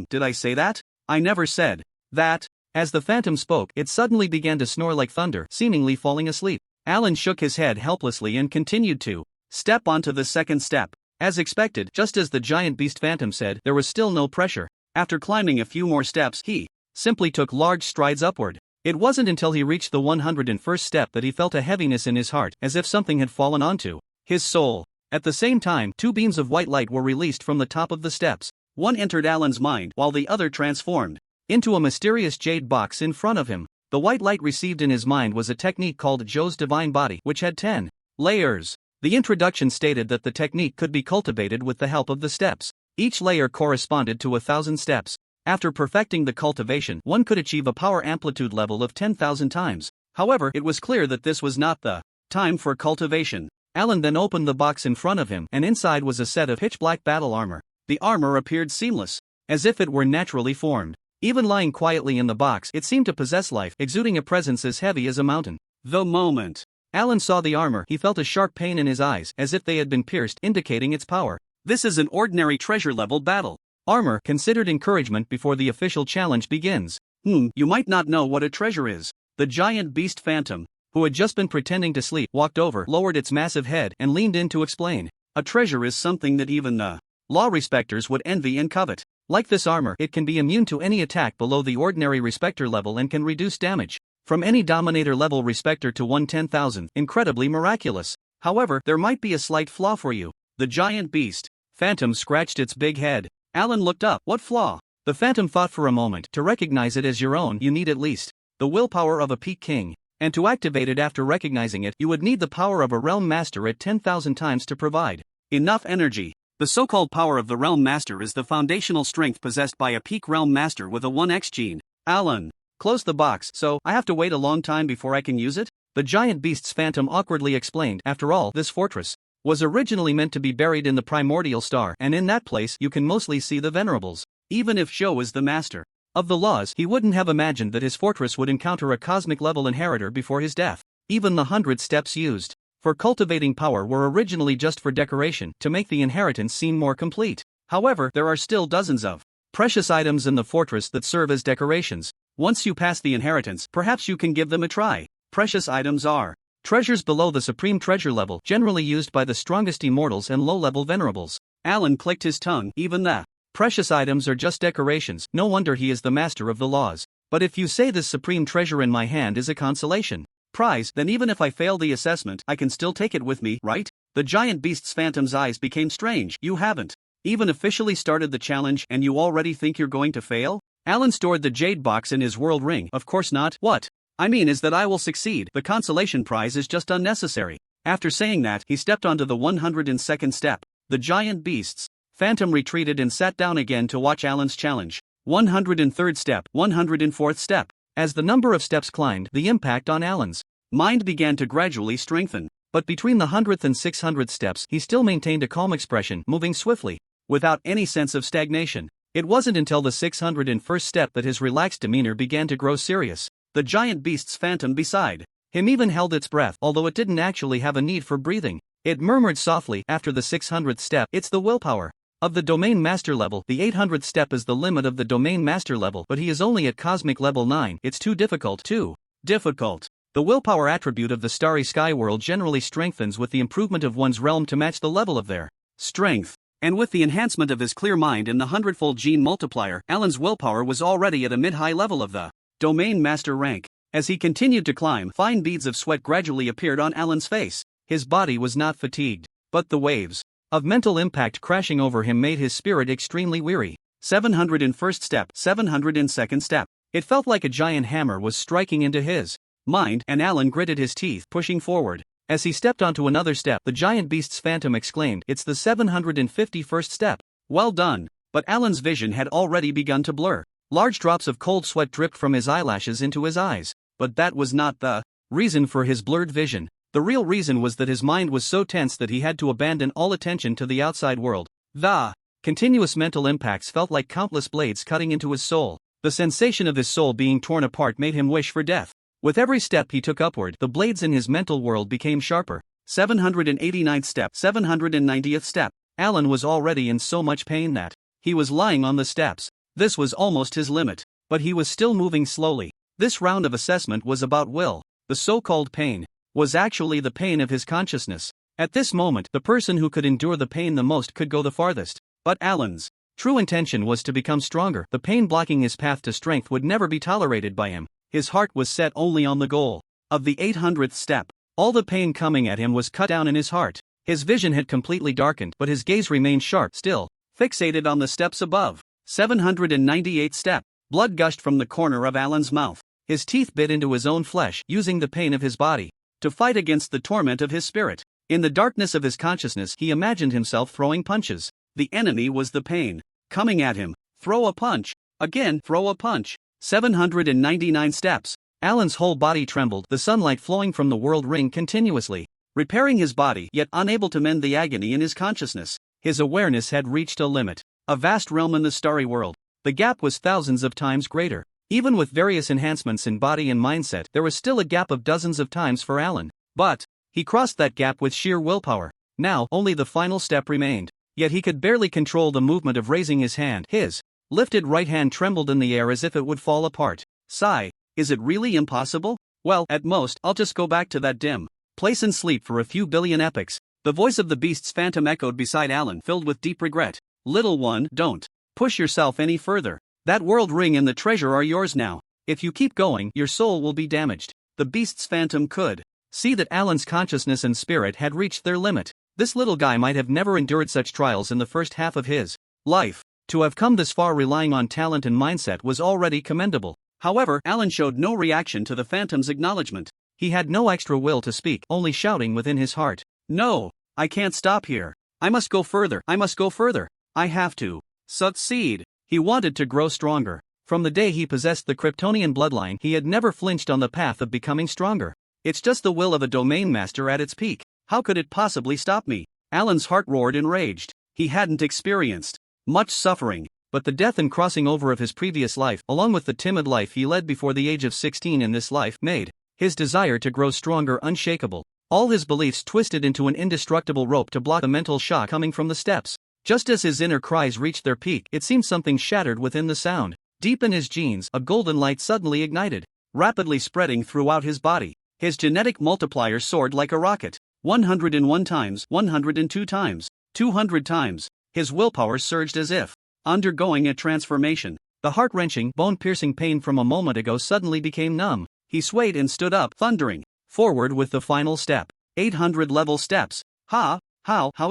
Speaker 1: Did I say that? I never said that." As the phantom spoke, it suddenly began to snore like thunder, seemingly falling asleep. Alan shook his head helplessly and continued to step onto the second step. As expected, just as the giant beast phantom said, there was still no pressure. After climbing a few more steps, he simply took large strides upward. It wasn't until he reached the 101st step that he felt a heaviness in his heart, as if something had fallen onto his soul. At the same time, two beams of white light were released from the top of the steps. One entered Alan's mind, while the other transformed into a mysterious jade box in front of him. The white light received in his mind was a technique called Joe's Divine Body, which had 10 layers. The introduction stated that the technique could be cultivated with the help of the steps. Each layer corresponded to 1,000 steps. After perfecting the cultivation, one could achieve a power amplitude level of 10,000 times. However, it was clear that this was not the time for cultivation. Alan then opened the box in front of him, and inside was a set of pitch-black battle armor. The armor appeared seamless, as if it were naturally formed. Even lying quietly in the box, it seemed to possess life, exuding a presence as heavy as a mountain. The moment Alan saw the armor, he felt a sharp pain in his eyes, as if they had been pierced, indicating its power. This is an ordinary treasure-level battle armor, considered encouragement before the official challenge begins. You might not know what a treasure is. The giant beast phantom, who had just been pretending to sleep, walked over, lowered its massive head, and leaned in to explain. A treasure is something that even the law respecters would envy and covet. Like this armor, it can be immune to any attack below the ordinary respecter level and can reduce damage from any dominator level respecter to 1/10,000. Incredibly miraculous. However, there might be a slight flaw for you. The giant beast phantom scratched its big head. Alan looked up. What flaw? The phantom thought for a moment. To recognize it as your own, you need at least the willpower of a peak king. And to activate it after recognizing it, you would need the power of a realm master at 10,000 times to provide enough energy. The so-called power of the realm master is the foundational strength possessed by a peak realm master with a 1x gene. Alan closed the box. So, I have to wait a long time before I can use it? The giant beast's phantom awkwardly explained. After all, this fortress was originally meant to be buried in the primordial star, and in that place you can mostly see the venerables. Even if Sho is the master of the laws, he wouldn't have imagined that his fortress would encounter a cosmic-level inheritor before his death. Even the 100 steps used for cultivating power were originally just for decoration, to make the inheritance seem more complete. However, there are still dozens of precious items in the fortress that serve as decorations. Once you pass the inheritance, perhaps you can give them a try. Precious items are treasures below the supreme treasure level, generally used by the strongest immortals and low-level venerables. Alan clicked his tongue. Even the precious items are just decorations. No wonder he is the master of the laws. But if you say this supreme treasure in my hand is a consolation prize, then even if I fail the assessment, I can still take it with me, right? The giant beast's phantom's eyes became strange. You haven't even officially started the challenge, and you already think you're going to fail? Alan stored the jade box in his world ring. Of course not. What I mean is that I will succeed. The consolation prize is just unnecessary. After saying that, he stepped onto the 102nd step. The giant beast's phantom retreated and sat down again to watch Alan's challenge. 103rd step, 104th step. As the number of steps climbed, the impact on Alan's mind began to gradually strengthen. But between the 100th and 600th steps, he still maintained a calm expression, moving swiftly, without any sense of stagnation. It wasn't until the 601st step that his relaxed demeanor began to grow serious. The giant beast's phantom beside him even held its breath, although it didn't actually have a need for breathing. It murmured softly after the 600th step, "It's the willpower of the domain master level. The 800th step is the limit of the domain master level, but he is only at cosmic level 9. It's too difficult. Too difficult." The willpower attribute of the starry sky world generally strengthens with the improvement of one's realm to match the level of their strength. And with the enhancement of his clear mind and the hundredfold gene multiplier, Alan's willpower was already at a mid-high level of the domain master rank. As he continued to climb, fine beads of sweat gradually appeared on Alan's face. His body was not fatigued, but the waves of mental impact crashing over him made his spirit extremely weary. 701st step, 702nd step. It felt like a giant hammer was striking into his mind, and Alan gritted his teeth, pushing forward. As he stepped onto another step, the giant beast's phantom exclaimed, "It's the 751st step. Well done." But Alan's vision had already begun to blur. Large drops of cold sweat dripped from his eyelashes into his eyes. But that was not the reason for his blurred vision. The real reason was that his mind was so tense that he had to abandon all attention to the outside world. The continuous mental impacts felt like countless blades cutting into his soul. The sensation of his soul being torn apart made him wish for death. With every step he took upward, the blades in his mental world became sharper. 789th step, 790th step. Alan was already in so much pain that he was lying on the steps. This was almost his limit, but he was still moving slowly. This round of assessment was about will. The so-called pain was actually the pain of his consciousness. At this moment, the person who could endure the pain the most could go the farthest. But Alan's true intention was to become stronger. The pain blocking his path to strength would never be tolerated by him. His heart was set only on the goal of the 800th step. All the pain coming at him was cut down in his heart. His vision had completely darkened, but his gaze remained sharp, still fixated on the steps above. 798th step. Blood gushed from the corner of Alan's mouth. His teeth bit into his own flesh, using the pain of his body to fight against the torment of his spirit. In the darkness of his consciousness, he imagined himself throwing punches. The enemy was the pain coming at him. Throw a punch. Again, throw a punch. 799 steps. Alan's whole body trembled, the sunlight flowing from the world ring continuously, repairing his body, yet unable to mend the agony in his consciousness. His awareness had reached a limit. A vast realm in the starry world. The gap was thousands of times greater. Even with various enhancements in body and mindset, there was still a gap of dozens of times for Alan. But he crossed that gap with sheer willpower. Now, only the final step remained. Yet he could barely control the movement of raising his hand. His lifted right hand trembled in the air as if it would fall apart. Sigh. Is it really impossible? Well, at most, I'll just go back to that dim place and sleep for a few billion epochs. The voice of the beast's phantom echoed beside Alan, filled with deep regret. Little one, don't push yourself any further. That world ring and the treasure are yours now. If you keep going, your soul will be damaged. The beast's phantom could see that Alan's consciousness and spirit had reached their limit. This little guy might have never endured such trials in the first half of his life. To have come this far relying on talent and mindset was already commendable. However, Alan showed no reaction to the phantom's acknowledgement. He had no extra will to speak, only shouting within his heart. No, I can't stop here. I must go further. I must go further. I have to succeed. He wanted to grow stronger. From the day he possessed the Kryptonian bloodline, he had never flinched on the path of becoming stronger. It's just the will of a domain master at its peak. How could it possibly stop me? Alan's heart roared enraged. He hadn't experienced much suffering, but the death and crossing over of his previous life, along with the timid life he led before the age of 16 in this life, made his desire to grow stronger unshakable. All his beliefs twisted into an indestructible rope to block the mental shock coming from the steps. Just as his inner cries reached their peak, it seemed something shattered within the sound. Deep in his genes, a golden light suddenly ignited, rapidly spreading throughout his body. His genetic multiplier soared like a rocket. 101 times, 102 times, 200 times. His willpower surged as if undergoing a transformation. The heart-wrenching, bone-piercing pain from a moment ago suddenly became numb. He swayed and stood up, thundering forward with the final step. 800 level steps. How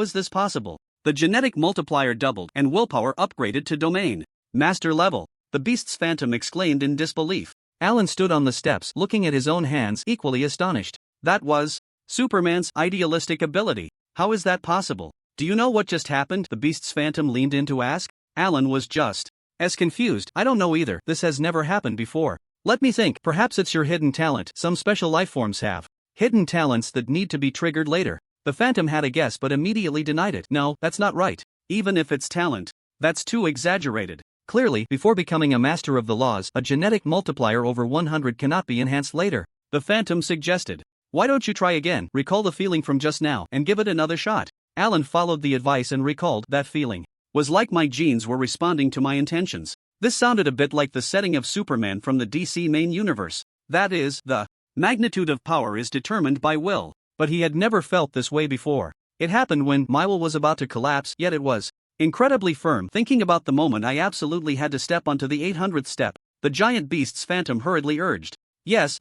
Speaker 1: is this possible? The genetic multiplier doubled, and willpower upgraded to domain master level. The beast's phantom exclaimed in disbelief. Alan stood on the steps, looking at his own hands, equally astonished. That was Superman's idealistic ability. How is that possible? Do you know what just happened? The beast's phantom leaned in to ask. Alan was just as confused. I don't know either. This has never happened before. Let me think. Perhaps it's your hidden talent. Some special life forms have hidden talents that need to be triggered later. The phantom had a guess but immediately denied it. No, that's not right. Even if it's talent, that's too exaggerated. Clearly, before becoming a master of the laws, a genetic multiplier over 100 cannot be enhanced later. The phantom suggested. Why don't you try again, recall the feeling from just now, and give it another shot? Alan followed the advice and recalled. That feeling was like my genes were responding to my intentions. This sounded a bit like the setting of Superman from the DC main universe. That is, the Magnitude of power is determined by will. But he had never felt this way before. It happened when my will was about to collapse, yet it was incredibly firm. Thinking about the moment I absolutely had to step onto the 800th step, the giant beast's phantom hurriedly urged. Yes,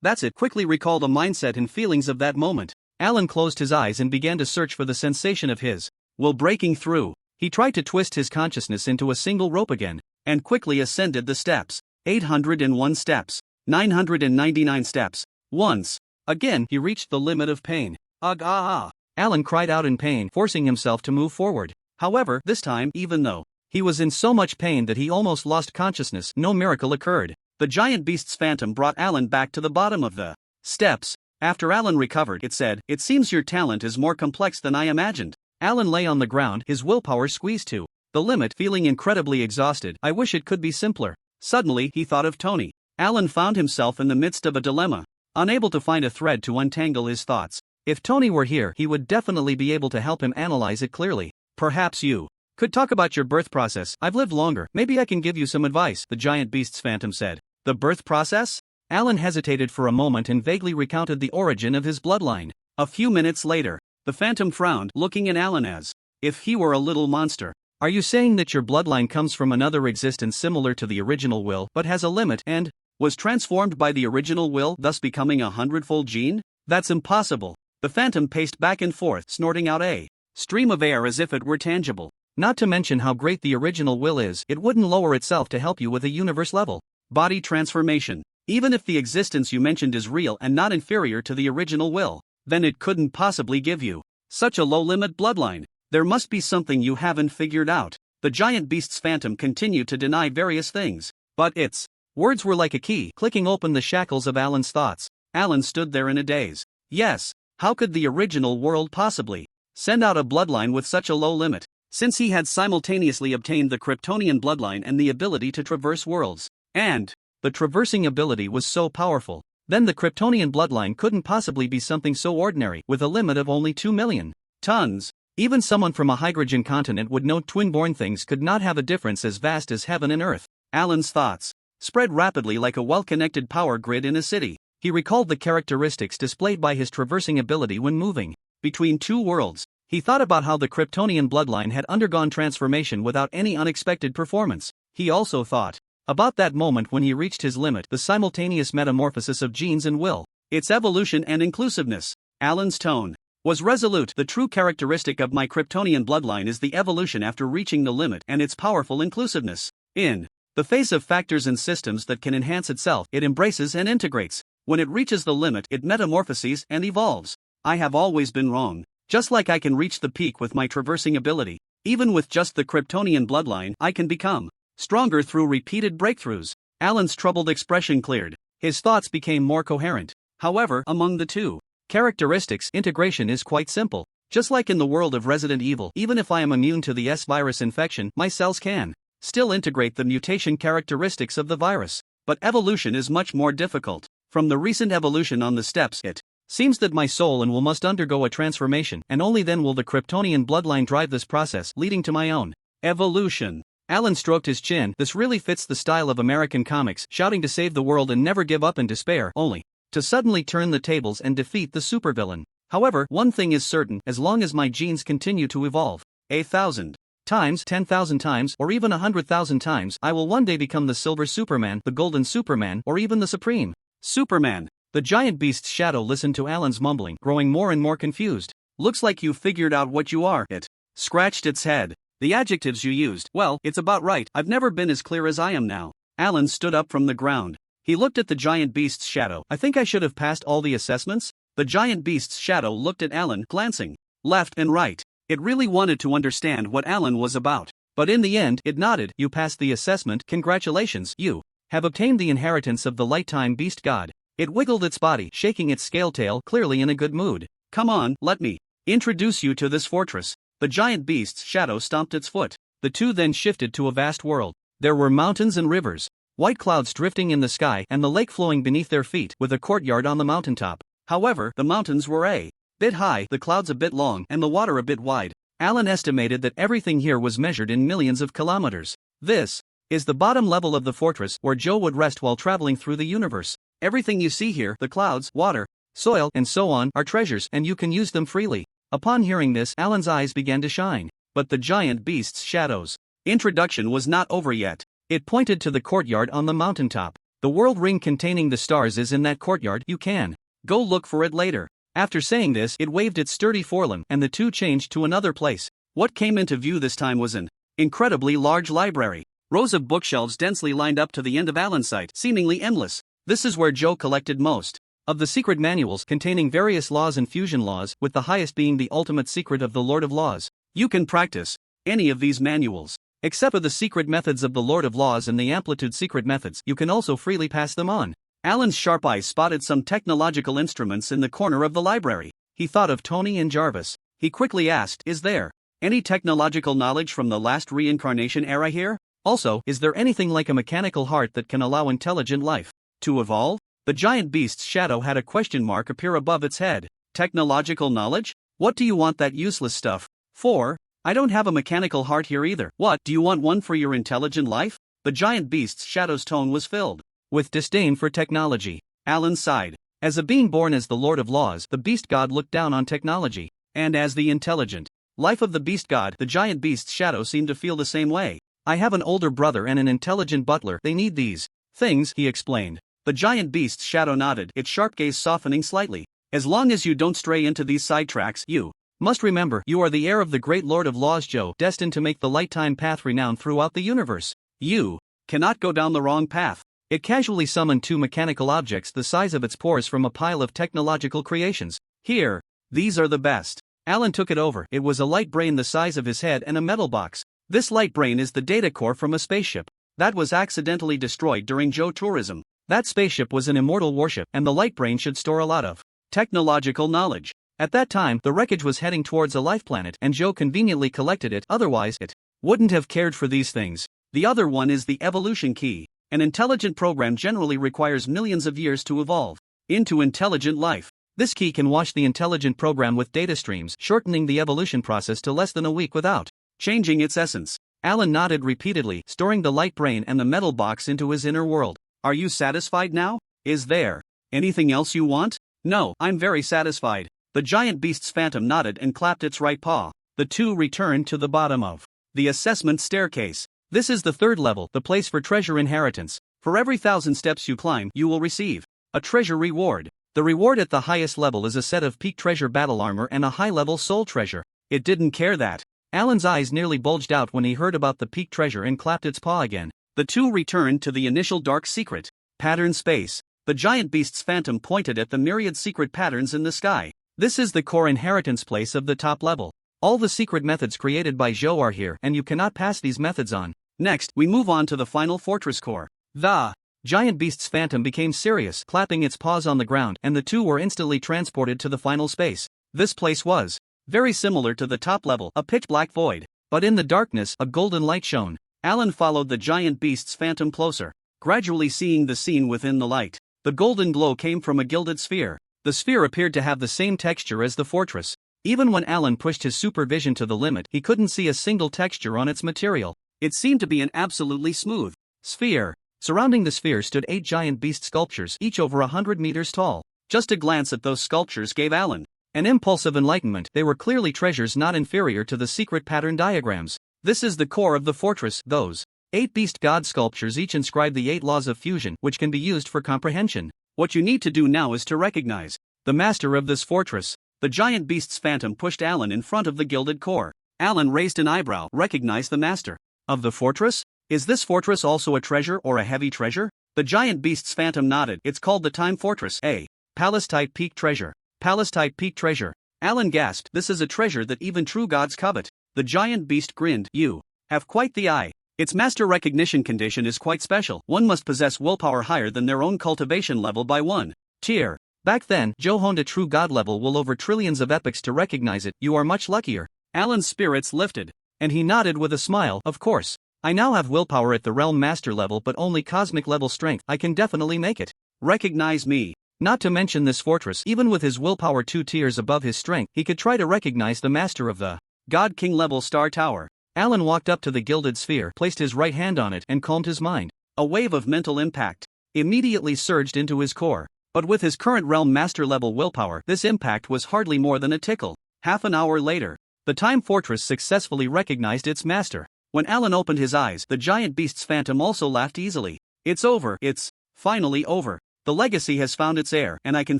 Speaker 1: that's it. Quickly recall the mindset and feelings of that moment. Alan closed his eyes and began to search for the sensation of his will breaking through. He tried to twist his consciousness into a single rope again, and quickly ascended the steps. 801 steps. 999 steps. Once again he reached the limit of pain. Ugh ah! Alan cried out in pain, forcing himself to move forward. However, this time, even though he was in so much pain that he almost lost consciousness, no miracle occurred. The giant beast's phantom brought Alan back to the bottom of the steps. After Alan recovered, it said, "It seems your talent is more complex than I imagined." Alan lay on the ground, his willpower squeezed to the limit, feeling incredibly exhausted. I wish it could be simpler. Suddenly, he thought of Tony. Alan found himself in the midst of a dilemma, unable to find a thread to untangle his thoughts. If Tony were here, he would definitely be able to help him analyze it clearly. Perhaps you could talk about your birth process. I've lived longer. Maybe I can give you some advice, the giant beast's phantom said. The birth process? Alan hesitated for a moment and vaguely recounted the origin of his bloodline. A few minutes later, the phantom frowned, looking at Alan as if he were a little monster. Are you saying that your bloodline comes from another existence similar to the original will but has a limit and was transformed by the original will, thus becoming a hundredfold gene? That's impossible. The phantom paced back and forth, snorting out a stream of air as if it were tangible. Not to mention how great the original will is, it wouldn't lower itself to help you with a universe level body transformation. Even if the existence you mentioned is real and not inferior to the original will, then it couldn't possibly give you such a low-limit bloodline. There must be something you haven't figured out. The giant beast's phantom continued to deny various things, but its words were like a key, clicking open the shackles of Alan's thoughts. Alan stood there in a daze. Yes, how could the original world possibly send out a bloodline with such a low limit, since he had simultaneously obtained the Kryptonian bloodline and the ability to traverse worlds? And the traversing ability was so powerful, then the Kryptonian bloodline couldn't possibly be something so ordinary, with a limit of only 2 million tons. Even someone from a hydrogen continent would know twin-born things could not have a difference as vast as heaven and earth. Alan's thoughts spread rapidly like a well-connected power grid in a city. He recalled the characteristics displayed by his traversing ability when moving between two worlds. He thought about how the Kryptonian bloodline had undergone transformation without any unexpected performance. He also thought about that moment when he reached his limit, the simultaneous metamorphosis of genes and will, its evolution and inclusiveness. Alan's tone was resolute. The true characteristic of my Kryptonian bloodline is the evolution after reaching the limit and its powerful inclusiveness. In the face of factors and systems that can enhance itself, it embraces and integrates. When it reaches the limit, it metamorphoses and evolves. I have always been wrong. Just like I can reach the peak with my traversing ability, even with just the Kryptonian bloodline, I can become stronger through repeated breakthroughs. Alan's troubled expression cleared. His thoughts became more coherent. However, among the two characteristics, integration is quite simple. Just like in the world of Resident Evil, even if I am immune to the S-virus infection, my cells can still integrate the mutation characteristics of the virus. But evolution is much more difficult. From the recent evolution on the steps, it seems that my soul and will must undergo a transformation, and only then will the Kryptonian bloodline drive this process, leading to my own evolution. Alan stroked his chin. This really fits the style of American comics, shouting to save the world and never give up in despair, only to suddenly turn the tables and defeat the supervillain. However, one thing is certain, as long as my genes continue to evolve 1,000 times, 10,000 times, or even 100,000 times, I will one day become the Silver Superman, the Golden Superman, or even the Supreme Superman. The giant beast's shadow listened to Alan's mumbling, growing more and more confused. Looks like you figured out what you are. It scratched its head. The adjectives you used, well, it's about right. I've never been as clear as I am now. Alan stood up from the ground. He looked at the giant beast's shadow. I think I should have passed all the assessments? The giant beast's shadow looked at Alan, glancing left and right. It really wanted to understand what Alan was about. But in the end, it nodded. You passed the assessment. Congratulations. You have obtained the inheritance of the light-time beast god. It wiggled its body, shaking its scale tail, clearly in a good mood. Come on, let me introduce you to this fortress. The giant beast's shadow stomped its foot. The two then shifted to a vast world. There were mountains and rivers, white clouds drifting in the sky, and the lake flowing beneath their feet, with a courtyard on the mountaintop. However, the mountains were a bit high, the clouds a bit long, and the water a bit wide. Alan estimated that everything here was measured in millions of kilometers. This is the bottom level of the fortress, where Joe would rest while traveling through the universe. Everything you see here, the clouds, water, soil, and so on, are treasures and you can use them freely. Upon hearing this, Alan's eyes began to shine. But the giant beast's shadow's introduction was not over yet. It pointed to the courtyard on the mountaintop. The world ring containing the stars is in that courtyard. You can go look for it later. After saying this, it waved its sturdy forelimb and the two changed to another place. What came into view this time was an incredibly large library. Rows of bookshelves densely lined up to the end of Alan's sight, seemingly endless. This is where Joe collected most of the secret manuals containing various laws and fusion laws, with the highest being the ultimate secret of the Lord of Laws. You can practice any of these manuals, except for the secret methods of the Lord of Laws and the amplitude secret methods. You can also freely pass them on. Alan's sharp eyes spotted some technological instruments in the corner of the library. He thought of Tony and Jarvis. He quickly asked, "Is there any technological knowledge from the last reincarnation era here? Also, is there anything like a mechanical heart that can allow intelligent life to evolve?" The giant beast's shadow had a question mark appear above its head. Technological knowledge? What do you want that useless stuff for? I don't have a mechanical heart here either. What, do you want one for your intelligent life? The giant beast's shadow's tone was filled with disdain for technology. Alan sighed. As a being born as the Lord of Laws, the beast god looked down on technology. And as the intelligent life of the beast god, the giant beast's shadow seemed to feel the same way. I have an older brother and an intelligent butler. They need these things, he explained. The giant beast's shadow nodded, its sharp gaze softening slightly. As long as you don't stray into these sidetracks, you must remember, you are the heir of the great Lord of Laws Joe, destined to make the light-time path renowned throughout the universe. You cannot go down the wrong path. It casually summoned two mechanical objects the size of its pores from a pile of technological creations. Here, these are the best. Alan took it over. It was a light brain the size of his head and a metal box. This light brain is the data core from a spaceship that was accidentally destroyed during Joe tourism. That spaceship was an immortal warship, and the light brain should store a lot of technological knowledge. At that time, the wreckage was heading towards a life planet, and Joe conveniently collected it, otherwise it wouldn't have cared for these things. The other one is the evolution key. An intelligent program generally requires millions of years to evolve into intelligent life. This key can wash the intelligent program with data streams, shortening the evolution process to less than a week without changing its essence. Alan nodded repeatedly, storing the light brain and the metal box into his inner world. Are you satisfied now? Is there anything else you want? No, I'm very satisfied. The giant beast's phantom nodded and clapped its right paw. The two returned to the bottom of the assessment staircase. This is the third level, the place for treasure inheritance. For every 1,000 steps you climb, you will receive a treasure reward. The reward at the highest level is a set of peak treasure battle armor and a high-level soul treasure. It didn't care that. Alan's eyes nearly bulged out when he heard about the peak treasure and clapped its paw again. The two returned to the initial dark secret pattern space. The giant beast's phantom pointed at the myriad secret patterns in the sky. This is the core inheritance place of the top level. All the secret methods created by Zhou are here, and you cannot pass these methods on. Next, we move on to the final fortress core. The giant beast's phantom became serious, clapping its paws on the ground, and the two were instantly transported to the final space. This place was very similar to the top level, a pitch-black void. But in the darkness, a golden light shone. Alan followed the giant beast's phantom closer, gradually seeing the scene within the light. The golden glow came from a gilded sphere. The sphere appeared to have the same texture as the fortress. Even when Alan pushed his supervision to the limit, he couldn't see a single texture on its material. It seemed to be an absolutely smooth sphere. Surrounding the sphere stood 8 giant beast sculptures, each over 100 meters tall. Just a glance at those sculptures gave Alan an impulse of enlightenment. They were clearly treasures not inferior to the secret pattern diagrams. This is the core of the fortress. Those 8 beast god sculptures each inscribe the 8 laws of fusion, which can be used for comprehension. What you need to do now is to recognize the master of this fortress. The giant beast's phantom pushed Alan in front of the gilded core. Alan raised an eyebrow. Recognize the master of the fortress? Is this fortress also a treasure or a heavy treasure? The giant beast's phantom nodded. It's called the Time Fortress. A palace-type peak treasure. Palace-type peak treasure. Alan gasped. This is a treasure that even true gods covet. The giant beast grinned. You have quite the eye. Its master recognition condition is quite special. One must possess willpower higher than their own cultivation level by 1 tier. Back then, Joe honed a true god level will over trillions of epochs to recognize it. You are much luckier. Alan's spirits lifted, and he nodded with a smile. Of course. I now have willpower at the realm master level but only cosmic level strength. I can definitely make it. Recognize me. Not to mention this fortress, even with his willpower 2 tiers above his strength, he could try to recognize the master of the God King level Star Tower. Alan walked up to the gilded sphere, placed his right hand on it, and calmed his mind. A wave of mental impact immediately surged into his core. But with his current realm master-level willpower, this impact was hardly more than a tickle. Half an hour later, the Time Fortress successfully recognized its master. When Alan opened his eyes, the giant beast's phantom also laughed easily. It's over, it's finally over. The legacy has found its heir, and I can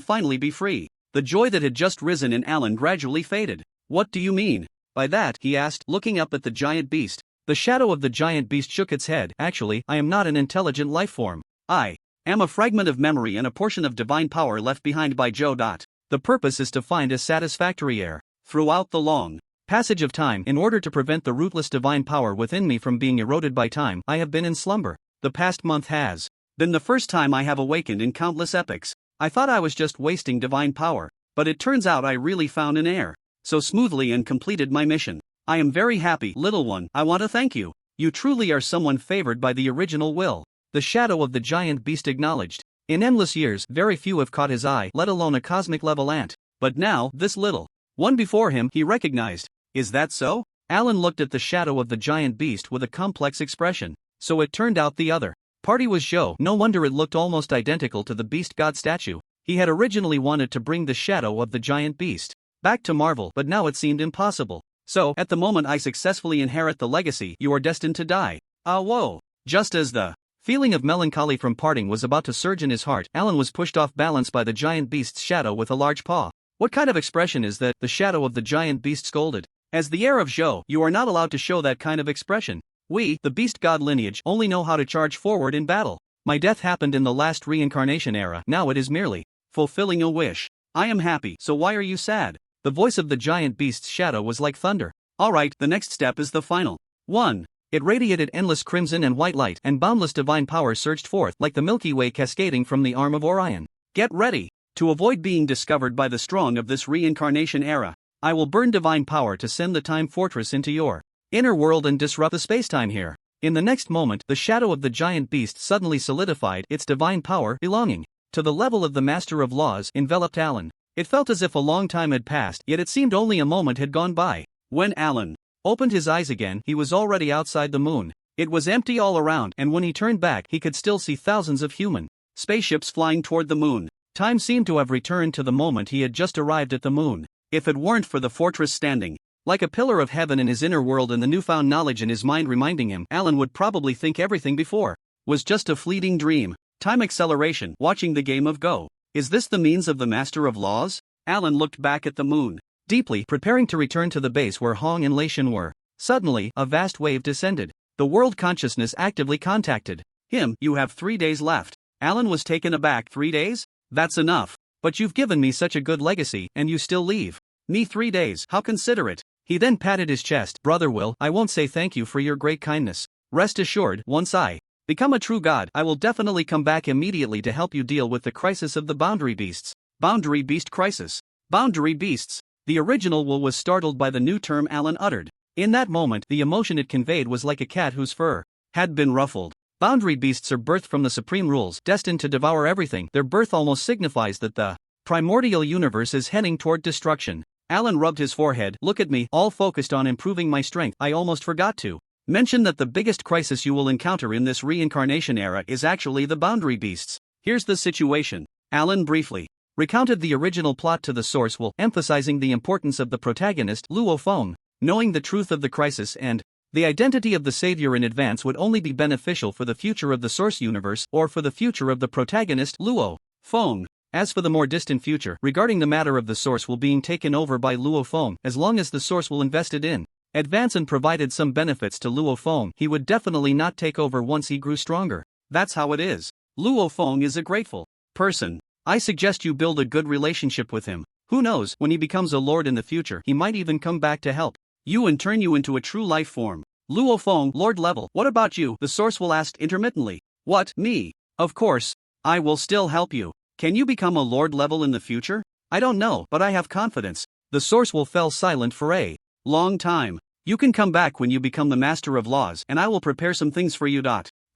Speaker 1: finally be free. The joy that had just risen in Alan gradually faded. What do you mean by that? He asked, looking up at the giant beast. The shadow of the giant beast shook its head. Actually, I am not an intelligent life form. I am a fragment of memory and a portion of divine power left behind by Joe. The purpose is to find a satisfactory heir. Throughout the long passage of time, in order to prevent the rootless divine power within me from being eroded by time, I have been in slumber. The past month has been the first time I have awakened in countless epochs. I thought I was just wasting divine power, but it turns out I really found an heir. So smoothly and completed my mission. I am very happy, little one. I want to thank you. You truly are someone favored by the original will. The shadow of the giant beast acknowledged. In endless years, very few have caught his eye, let alone a cosmic-level ant. But now, this little one before him, he recognized. Is that so? Alan looked at the shadow of the giant beast with a complex expression. So it turned out the other party was Zhou. No wonder it looked almost identical to the beast god statue. He had originally wanted to bring the shadow of the giant beast back to Marvel, but now it seemed impossible. So, at the moment I successfully inherit the legacy, you are destined to die. Ah, whoa. Just as the feeling of melancholy from parting was about to surge in his heart, Alan was pushed off balance by the giant beast's shadow with a large paw. What kind of expression is that? The shadow of the giant beast scolded. As the heir of Zhou, you are not allowed to show that kind of expression. We, the beast god lineage, only know how to charge forward in battle. My death happened in the last reincarnation era, now it is merely fulfilling a wish. I am happy, so why are you sad? The voice of the giant beast's shadow was like thunder. Alright, the next step is the final one. It radiated endless crimson and white light, and boundless divine power surged forth like the Milky Way cascading from the arm of Orion. Get ready. To avoid being discovered by the strong of this reincarnation era, I will burn divine power to send the Time Fortress into your inner world and disrupt the spacetime here. In the next moment, the shadow of the giant beast suddenly solidified. Its divine power, belonging to the level of the Master of Laws, enveloped Alan. It felt as if a long time had passed, yet it seemed only a moment had gone by. When Alan opened his eyes again, he was already outside the moon. It was empty all around, and when he turned back, he could still see thousands of human spaceships flying toward the moon. Time seemed to have returned to the moment he had just arrived at the moon. If it weren't for the fortress standing like a pillar of heaven in his inner world and the newfound knowledge in his mind reminding him, Alan would probably think everything before was just a fleeting dream. Time acceleration, watching the game of Go. Is this the means of the Master of Laws? Alan looked back at the moon deeply, preparing to return to the base where Hong and Leishan were. Suddenly, a vast wave descended. The world consciousness actively contacted him. You have 3 days left. Alan was taken aback. 3 days? That's enough. But you've given me such a good legacy, and you still leave me 3 days. How considerate. He then patted his chest. Brother Will, I won't say thank you for your great kindness. Rest assured, once I become a true god, I will definitely come back immediately to help you deal with the crisis of the boundary beasts. Boundary beast crisis. Boundary beasts. The original Will was startled by the new term Alan uttered. In that moment, the emotion it conveyed was like a cat whose fur had been ruffled. Boundary beasts are birthed from the supreme rules, destined to devour everything. Their birth almost signifies that the primordial universe is heading toward destruction. Alan rubbed his forehead. Look at me, all focused on improving my strength. I almost forgot to mention that the biggest crisis you will encounter in this reincarnation era is actually the boundary beasts. Here's the situation. Alan briefly recounted the original plot to the source Will, emphasizing the importance of the protagonist, Luo Feng. Knowing the truth of the crisis and the identity of the savior in advance would only be beneficial for the future of the source universe or for the future of the protagonist, Luo Feng. As for the more distant future, regarding the matter of the source will being taken over by Luo Feng, as long as the source will invested in advance and provided some benefits to Luo Feng, he would definitely not take over once he grew stronger. That's how it is. Luo Feng is a grateful person. I suggest you build a good relationship with him. Who knows, when he becomes a lord in the future, he might even come back to help you and turn you into a true life form. Luo Feng, lord level. What about you? The source will ask intermittently. What, me? Of course. I will still help you. Can you become a lord level in the future? I don't know, but I have confidence. The source will fell silent for a long time. You can come back when you become the Master of Laws, and I will prepare some things for you.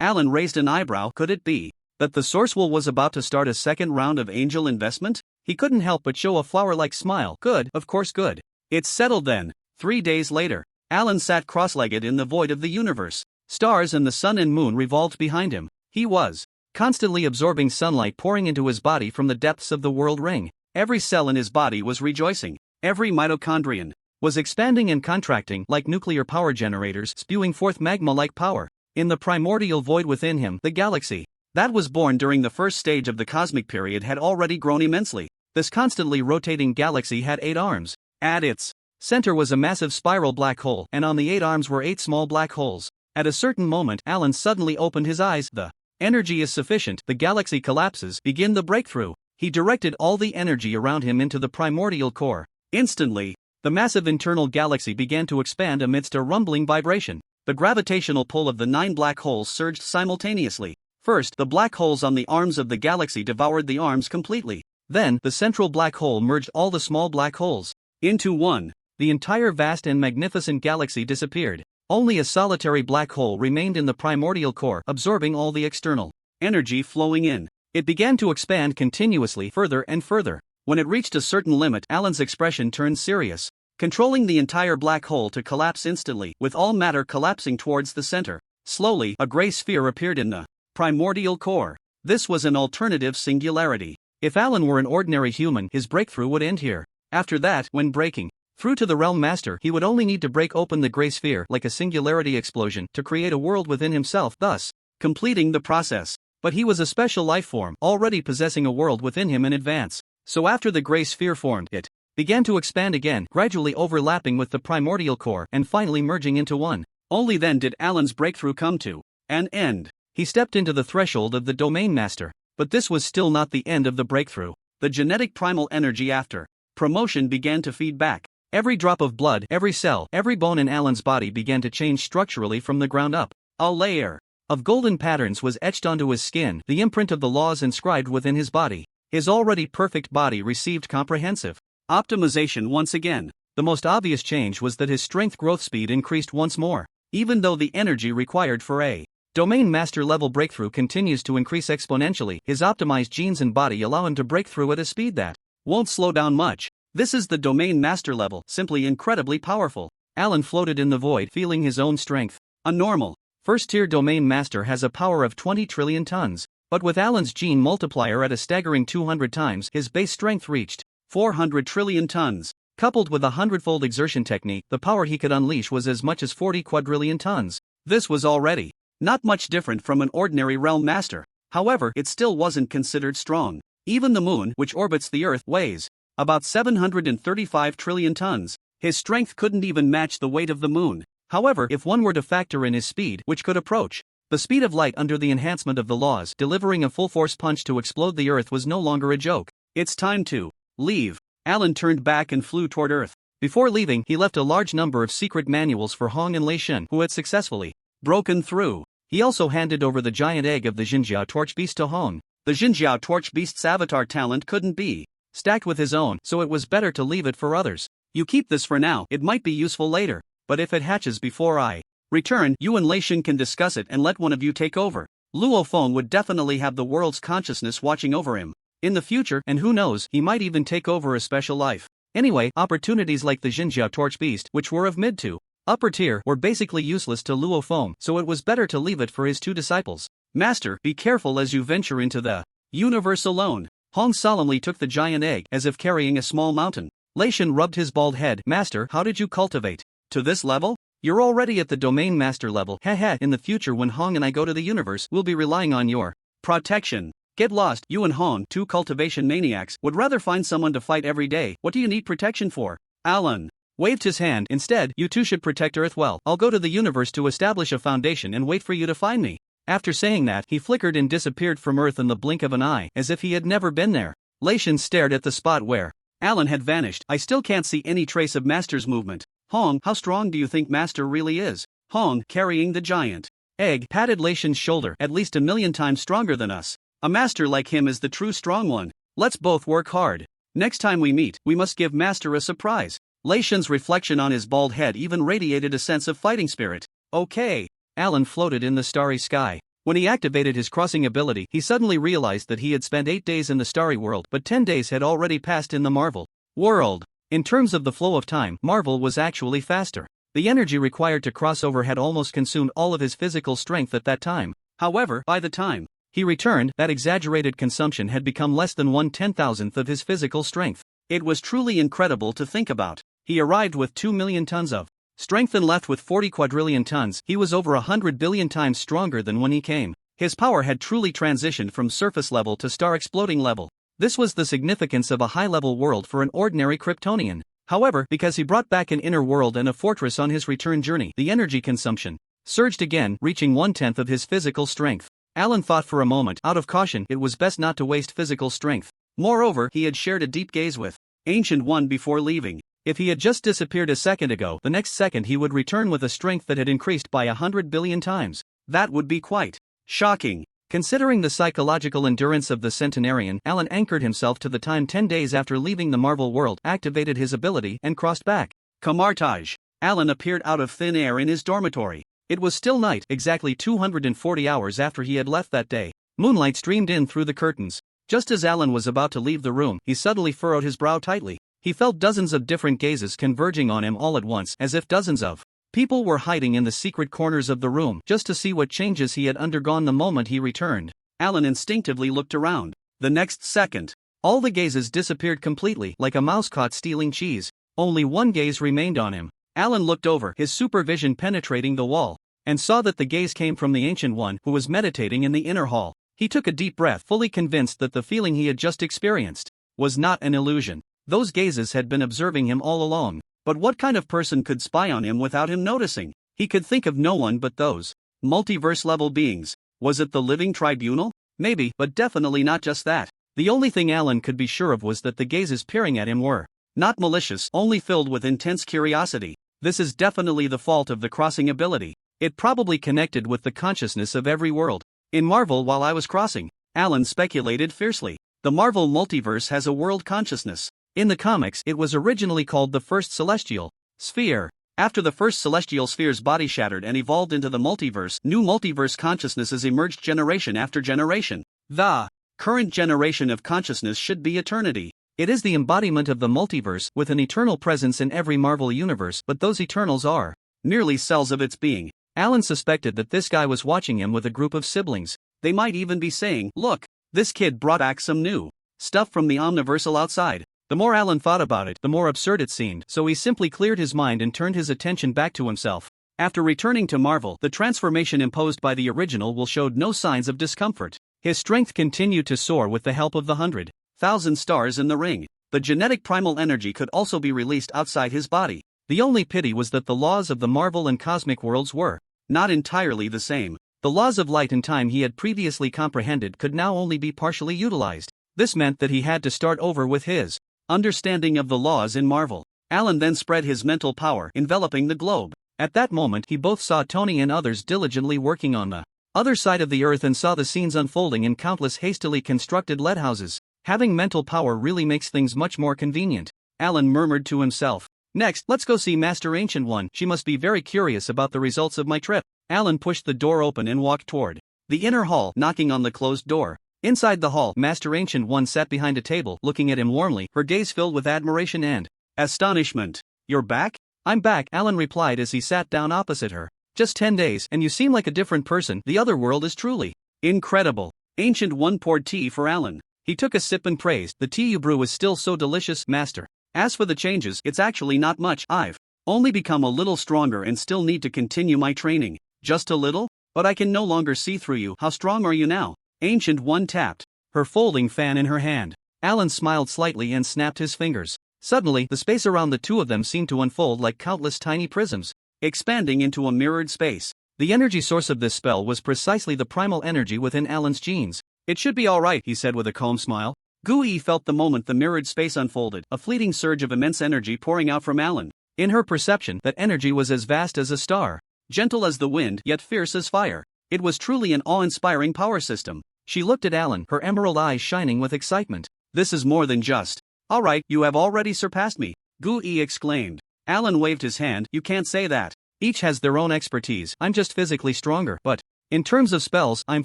Speaker 1: Alan raised an eyebrow. Could it be that the source will was about to start a second round of angel investment? He couldn't help but show a flower-like smile. Good, of course good. It's settled then. 3 days later, Alan sat cross-legged in the void of the universe. Stars and the sun and moon revolved behind him. He was constantly absorbing sunlight pouring into his body from the depths of the world ring. Every cell in his body was rejoicing. Every mitochondrion was expanding and contracting like nuclear power generators, spewing forth magma-like power. In the primordial void within him, the galaxy that was born during the first stage of the cosmic period had already grown immensely. This constantly rotating galaxy had 8 arms. At its center was a massive spiral black hole, and on the 8 arms were 8 small black holes. At a certain moment, Alan suddenly opened his eyes. The energy is sufficient, the galaxy collapses, begin the breakthrough. He directed all the energy around him into the primordial core. Instantly, the massive internal galaxy began to expand amidst a rumbling vibration. The gravitational pull of the 9 black holes surged simultaneously. First, the black holes on the arms of the galaxy devoured the arms completely. Then, the central black hole merged all the small black holes into one. The entire vast and magnificent galaxy disappeared. Only a solitary black hole remained in the primordial core, absorbing all the external energy flowing in. It began to expand continuously further and further. When it reached a certain limit, Alan's expression turned serious, controlling the entire black hole to collapse instantly, with all matter collapsing towards the center. Slowly, a gray sphere appeared in the primordial core. This was an alternative singularity. If Alan were an ordinary human, his breakthrough would end here. After that, when breaking through to the Realm Master, he would only need to break open the gray sphere like a singularity explosion to create a world within himself, thus completing the process. But he was a special life form, already possessing a world within him in advance. So after the gray sphere formed, it began to expand again, gradually overlapping with the primordial core and finally merging into one. Only then did Alan's breakthrough come to an end. He stepped into the threshold of the Domain Master. But this was still not the end of the breakthrough. The genetic primal energy after promotion began to feed back. Every drop of blood, every cell, every bone in Alan's body began to change structurally from the ground up. A layer of golden patterns was etched onto his skin, the imprint of the laws inscribed within his body. His already perfect body received comprehensive optimization once again. The most obvious change was that his strength growth speed increased once more. Even though the energy required for a Domain Master level breakthrough continues to increase exponentially, his optimized genes and body allow him to break through at a speed that won't slow down much. This is the Domain Master level, simply incredibly powerful. Alan floated in the void, feeling his own strength. A normal first-tier Domain Master has a power of 20 trillion tons, but with Alan's gene multiplier at a staggering 200 times, his base strength reached 400 trillion tons. Coupled with a 100-fold exertion technique, the power he could unleash was as much as 40 quadrillion tons. This was already not much different from an ordinary Realm Master. However, it still wasn't considered strong. Even the moon, which orbits the Earth, weighs about 735 trillion tons. His strength couldn't even match the weight of the moon. However, if one were to factor in his speed, which could approach the speed of light under the enhancement of the laws, delivering a full-force punch to explode the Earth was no longer a joke. It's time to leave. Alan turned back and flew toward Earth. Before leaving, he left a large number of secret manuals for Hong and Lei Shen, who had successfully broken through. He also handed over the giant egg of the Xinjiao Torch Beast to Hong. The Xinjiao Torch Beast's avatar talent couldn't be stacked with his own, so it was better to leave it for others. You keep this for now, it might be useful later, but if it hatches before I return, you and Lei Shen can discuss it and let one of you take over. Luo Feng would definitely have the world's consciousness watching over him in the future, and who knows, he might even take over a special life. Anyway, opportunities like the Xinjiao Torch Beast, which were of mid to upper tier, were basically useless to Luo Feng, so it was better to leave it for his 2 disciples. Master, be careful as you venture into the universe alone. Hong solemnly took the giant egg, as if carrying a small mountain. Lei Shen rubbed his bald head. Master, how did you cultivate to this level? You're already at the Domain Master level. Heh. In the future when Hong and I go to the universe, we'll be relying on your protection. Get lost. You and Hong, 2 cultivation maniacs, would rather find someone to fight every day. What do you need protection for? Alan waved his hand. Instead, you 2 should protect Earth well. I'll go to the universe to establish a foundation and wait for you to find me. After saying that, he flickered and disappeared from Earth in the blink of an eye, as if he had never been there. Lei Shen stared at the spot where Alan had vanished. I still can't see any trace of Master's movement. Hong, how strong do you think Master really is? Hong, carrying the giant egg, patted Lei Shen's shoulder. At least 1,000,000 times stronger than us. A master like him is the true strong one. Let's both work hard. Next time we meet, we must give Master a surprise. Lei Shen's reflection on his bald head even radiated a sense of fighting spirit. Okay. Alan floated in the starry sky. When he activated his crossing ability, he suddenly realized that he had spent 8 days in the starry world, but 10 days had already passed in the Marvel world. In terms of the flow of time, Marvel was actually faster. The energy required to cross over had almost consumed all of his physical strength at that time. However, by the time he returned, that exaggerated consumption had become less than 1/10,000th of his physical strength. It was truly incredible to think about. He arrived with 2 million tons of strength and left with 40 quadrillion tons. He was over 100 billion times stronger than when he came. His power had truly transitioned from surface level to star exploding level. This was the significance of a high-level world for an ordinary Kryptonian. However, because he brought back an inner world and a fortress on his return journey, the energy consumption surged again, reaching 1/10 of his physical strength. Alan thought for a moment. Out of caution, it was best not to waste physical strength. Moreover, he had shared a deep gaze with Ancient One before leaving. If he had just disappeared a second ago, the next second he would return with a strength that had increased by 100 billion times. That would be quite shocking. Considering the psychological endurance of the centenarian, Alan anchored himself to the time 10 days after leaving the Marvel world, activated his ability, and crossed back. Camartage. Alan appeared out of thin air in his dormitory. It was still night, exactly 240 hours after he had left that day. Moonlight streamed in through the curtains. Just as Alan was about to leave the room, he suddenly furrowed his brow tightly. He felt dozens of different gazes converging on him all at once, as if dozens of people were hiding in the secret corners of the room just to see what changes he had undergone the moment he returned. Alan instinctively looked around. The next second, all the gazes disappeared completely, like a mouse caught stealing cheese. Only one gaze remained on him. Alan looked over, his supervision penetrating the wall, and saw that the gaze came from the Ancient One, who was meditating in the inner hall. He took a deep breath, fully convinced that the feeling he had just experienced was not an illusion. Those gazes had been observing him all along. But what kind of person could spy on him without him noticing? He could think of no one but those multiverse-level beings. Was it the Living Tribunal? Maybe, but definitely not just that. The only thing Alan could be sure of was that the gazes peering at him were not malicious, only filled with intense curiosity. This is definitely the fault of the crossing ability. It probably connected with the consciousness of every world. In Marvel, while I was crossing, Alan speculated fiercely. The Marvel multiverse has a world consciousness. In the comics, it was originally called the First Celestial Sphere. After the first celestial sphere's body shattered and evolved into the multiverse, new multiverse consciousnesses emerged generation after generation. The current generation of consciousness should be eternity. It is the embodiment of the multiverse, with an eternal presence in every Marvel universe, but those eternals are merely cells of its being. Alan suspected that this guy was watching him with a group of siblings. They might even be saying, "Look, this kid brought back some new stuff from the omniversal outside." The more Alan thought about it, the more absurd it seemed, so he simply cleared his mind and turned his attention back to himself. After returning to Marvel, the transformation imposed by the original will showed no signs of discomfort. His strength continued to soar with the help of the 100,000 stars in the ring. The genetic primal energy could also be released outside his body. The only pity was that the laws of the Marvel and cosmic worlds were not entirely the same. The laws of light and time he had previously comprehended could now only be partially utilized. This meant that he had to start over with his understanding of the laws in Marvel. Alan then spread his mental power, enveloping the globe. At that moment, he both saw Tony and others diligently working on the other side of the earth and saw the scenes unfolding in countless hastily constructed lead houses. Having mental power really makes things much more convenient. Alan murmured to himself. Next, let's go see Master Ancient One. She must be very curious about the results of my trip. Alan pushed the door open and walked toward the inner hall, knocking on the closed door. Inside the hall, Master Ancient One sat behind a table, looking at him warmly, her gaze filled with admiration and astonishment. "You're back?" "I'm back," Alan replied as he sat down opposite her. "Just 10 days, and you seem like a different person. The other world is truly incredible." Ancient One poured tea for Alan. He took a sip and praised, "The tea you brew is still so delicious, Master. As for the changes, it's actually not much. I've only become a little stronger and still need to continue my training. Just a little? But I can no longer see through you. How strong are you now?" Ancient One tapped her folding fan in her hand. Alan smiled slightly and snapped his fingers. Suddenly, the space around the two of them seemed to unfold like countless tiny prisms, expanding into a mirrored space. The energy source of this spell was precisely the primal energy within Alan's genes. "It should be all right," he said with a calm smile. Gui felt the moment the mirrored space unfolded, a fleeting surge of immense energy pouring out from Alan. In her perception, that energy was as vast as a star, gentle as the wind, yet fierce as fire. It was truly an awe-inspiring power system. She looked at Alan, her emerald eyes shining with excitement. "This is more than just. All right, you have already surpassed me," Gui exclaimed. Alan waved his hand. "You can't say that. Each has their own expertise. I'm just physically stronger, but in terms of spells, I'm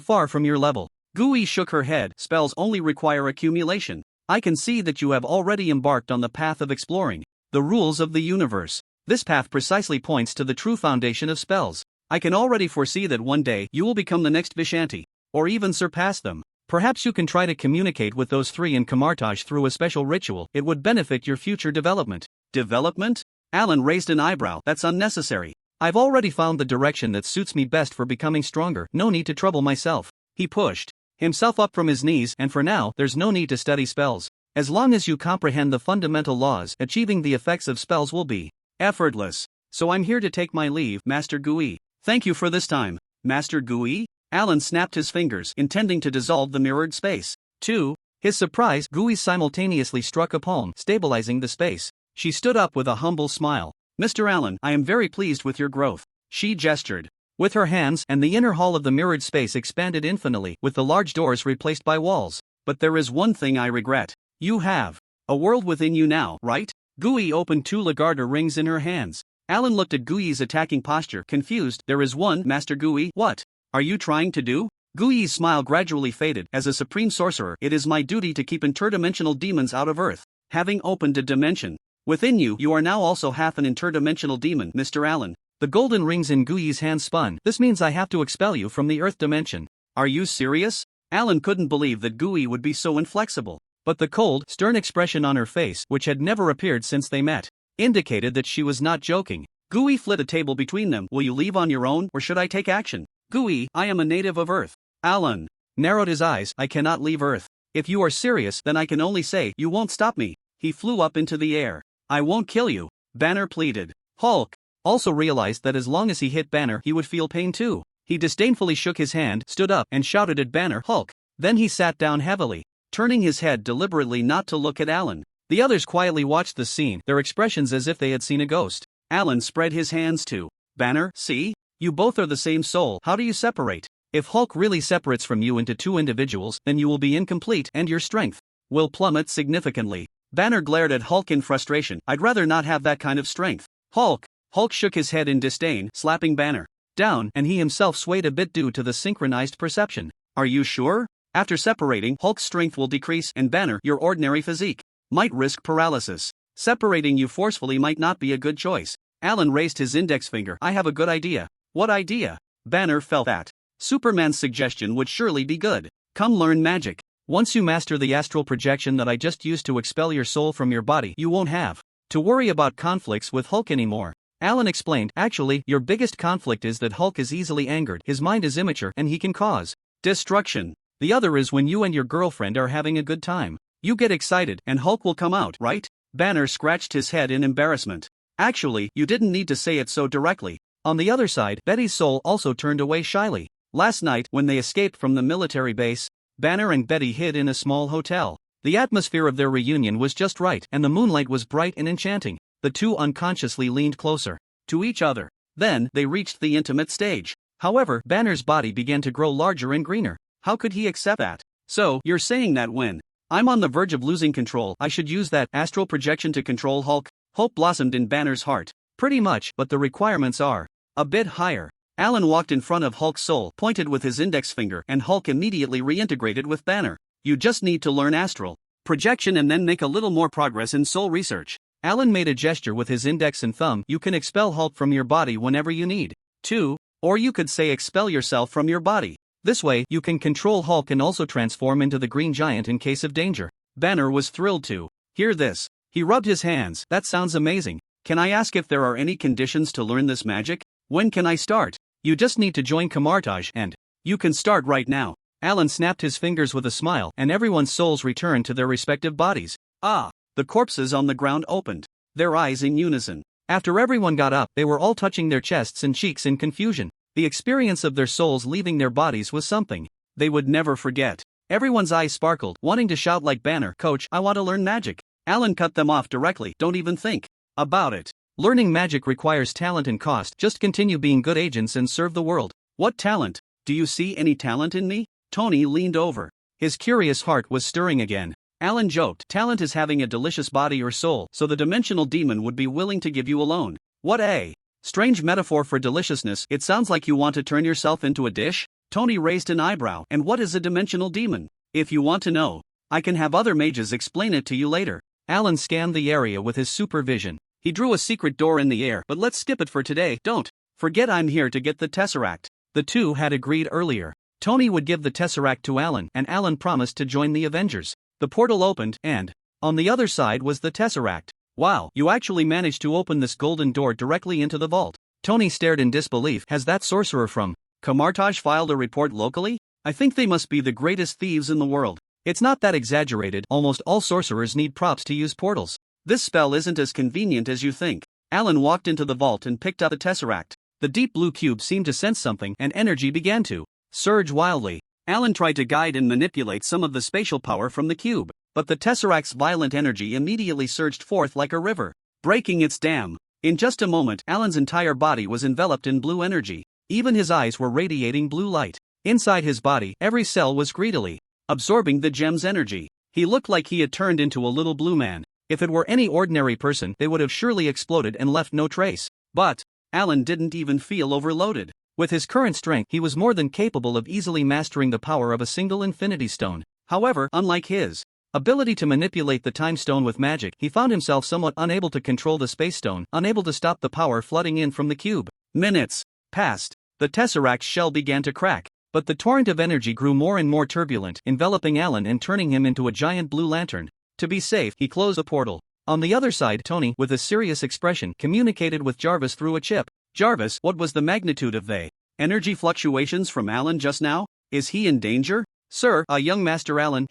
Speaker 1: far from your level." Gui shook her head. "Spells only require accumulation. I can see that you have already embarked on the path of exploring the rules of the universe. This path precisely points to the true foundation of spells. I can already foresee that one day you will become the next Vishanti." or even surpass them. Perhaps you can try to communicate with those three in Kamartaj through a special ritual. It would benefit your future development. Development? Alan raised an eyebrow. That's unnecessary. I've already found the direction that suits me best for becoming stronger. No need to trouble myself. He pushed himself up from his knees, and for now, there's no need to study spells. As long as you comprehend the fundamental laws, achieving the effects of spells will be effortless. So I'm here to take my leave, Master Gui. Thank you for this time. Master Gui? Alan snapped his fingers, intending to dissolve the mirrored space. To his surprise, Gui simultaneously struck a palm, stabilizing the space. She stood up with a humble smile. Mr. Allen, I am very pleased with your growth. She gestured with her hands, and the inner hall of the mirrored space expanded infinitely, with the large doors replaced by walls. But there is one thing I regret. You have a world within you now, right? Gui opened two Lagarda rings in her hands. Alan looked at Gui's attacking posture, confused. There is one, Master Gui. What are you trying to do? Gui's smile gradually faded. As a supreme sorcerer, it is my duty to keep interdimensional demons out of Earth. Having opened a dimension within you, you are now also half an interdimensional demon, Mr. Allen. The golden rings in Gui's hand spun. This means I have to expel you from the Earth dimension. Are you serious? Alan couldn't believe that Gui would be so inflexible. But the cold, stern expression on her face, which had never appeared since they met, indicated that she was not joking. Gui flit a table between them. Will you leave on your own, or should I take action? Gui, I am a native of Earth. Alan narrowed his eyes. I cannot leave Earth. If you are serious, then I can only say, you won't stop me. He flew up into the air. I won't kill you, Banner pleaded. Hulk also realized that as long as he hit Banner, he would feel pain too. He disdainfully shook his hand, stood up, and shouted at Banner, Hulk. Then he sat down heavily, turning his head deliberately not to look at Alan. The others quietly watched the scene, their expressions as if they had seen a ghost. Alan spread his hands to Banner. See? You both are the same soul. How do you separate? If Hulk really separates from you into two individuals, then you will be incomplete, and your strength will plummet significantly. Banner glared at Hulk in frustration. I'd rather not have that kind of strength. Hulk shook his head in disdain, slapping Banner down, and he himself swayed a bit due to the synchronized perception. Are you sure? After separating, Hulk's strength will decrease, and Banner, your ordinary physique, might risk paralysis. Separating you forcefully might not be a good choice. Alan raised his index finger. I have a good idea. What idea? Banner felt that Superman's suggestion would surely be good. Come learn magic. Once you master the astral projection that I just used to expel your soul from your body, you won't have to worry about conflicts with Hulk anymore. Alan explained, actually, your biggest conflict is that Hulk is easily angered, his mind is immature, and he can cause destruction. The other is when you and your girlfriend are having a good time. You get excited, and Hulk will come out, right? Banner scratched his head in embarrassment. Actually, you didn't need to say it so directly. On the other side, Betty's soul also turned away shyly. Last night, when they escaped from the military base, Banner and Betty hid in a small hotel. The atmosphere of their reunion was just right, and the moonlight was bright and enchanting. The two unconsciously leaned closer to each other. Then, they reached the intimate stage. However, Banner's body began to grow larger and greener. How could he accept that? So, you're saying that when I'm on the verge of losing control, I should use that astral projection to control Hulk? Hope blossomed in Banner's heart. Pretty much, but the requirements are a bit higher. Alan walked in front of Hulk's soul, pointed with his index finger, and Hulk immediately reintegrated with Banner. You just need to learn astral projection and then make a little more progress in soul research. Alan made a gesture with his index and thumb. You can expel Hulk from your body whenever you need to, or you could say expel yourself from your body. This way, you can control Hulk and also transform into the Green Giant in case of danger. Banner was thrilled to hear this. He rubbed his hands. That sounds amazing. Can I ask if there are any conditions to learn this magic? When can I start? You just need to join Kamartaj and you can start right now. Alan snapped his fingers with a smile, and everyone's souls returned to their respective bodies. Ah! The corpses on the ground opened their eyes in unison. After everyone got up, they were all touching their chests and cheeks in confusion. The experience of their souls leaving their bodies was something they would never forget. Everyone's eyes sparkled, wanting to shout like Banner, Coach, I want to learn magic. Alan cut them off directly. Don't even think about it. Learning magic requires talent and cost. Just continue being good agents and serve the world. What talent? Do you see any talent in me? Tony leaned over. His curious heart was stirring again. Alan joked, talent is having a delicious body or soul, so the dimensional demon would be willing to give you a loan. What a strange metaphor for deliciousness. It sounds like you want to turn yourself into a dish? Tony raised an eyebrow. And what is a dimensional demon? If you want to know, I can have other mages explain it to you later. Alan scanned the area with his supervision. He drew a secret door in the air, but let's skip it for today. Don't forget I'm here to get the Tesseract. The two had agreed earlier. Tony would give the Tesseract to Alan, and Alan promised to join the Avengers. The portal opened, and on the other side was the Tesseract. Wow, you actually managed to open this golden door directly into the vault. Tony stared in disbelief. Has that sorcerer from Kamartaj filed a report locally? I think they must be the greatest thieves in the world. It's not that exaggerated. Almost all sorcerers need props to use portals. This spell isn't as convenient as you think. Alan walked into the vault and picked up the Tesseract. The deep blue cube seemed to sense something, and energy began to surge wildly. Alan tried to guide and manipulate some of the spatial power from the cube, but the Tesseract's violent energy immediately surged forth like a river, breaking its dam. In just a moment, Alan's entire body was enveloped in blue energy. Even his eyes were radiating blue light. Inside his body, every cell was greedily absorbing the gem's energy. He looked like he had turned into a little blue man. If it were any ordinary person, they would have surely exploded and left no trace. But Alan didn't even feel overloaded. With his current strength, he was more than capable of easily mastering the power of a single infinity stone. However, unlike his ability to manipulate the time stone with magic, he found himself somewhat unable to control the space stone, unable to stop the power flooding in from the cube. Minutes passed. The Tesseract's shell began to crack, but the torrent of energy grew more and more turbulent, enveloping Alan and turning him into a giant blue lantern. To be safe, he closed the portal. On the other side, Tony, with a serious expression, communicated with Jarvis through a chip. Jarvis, what was the magnitude of the energy fluctuations from Alan just now? Is he in danger? Sir, young Master Alan,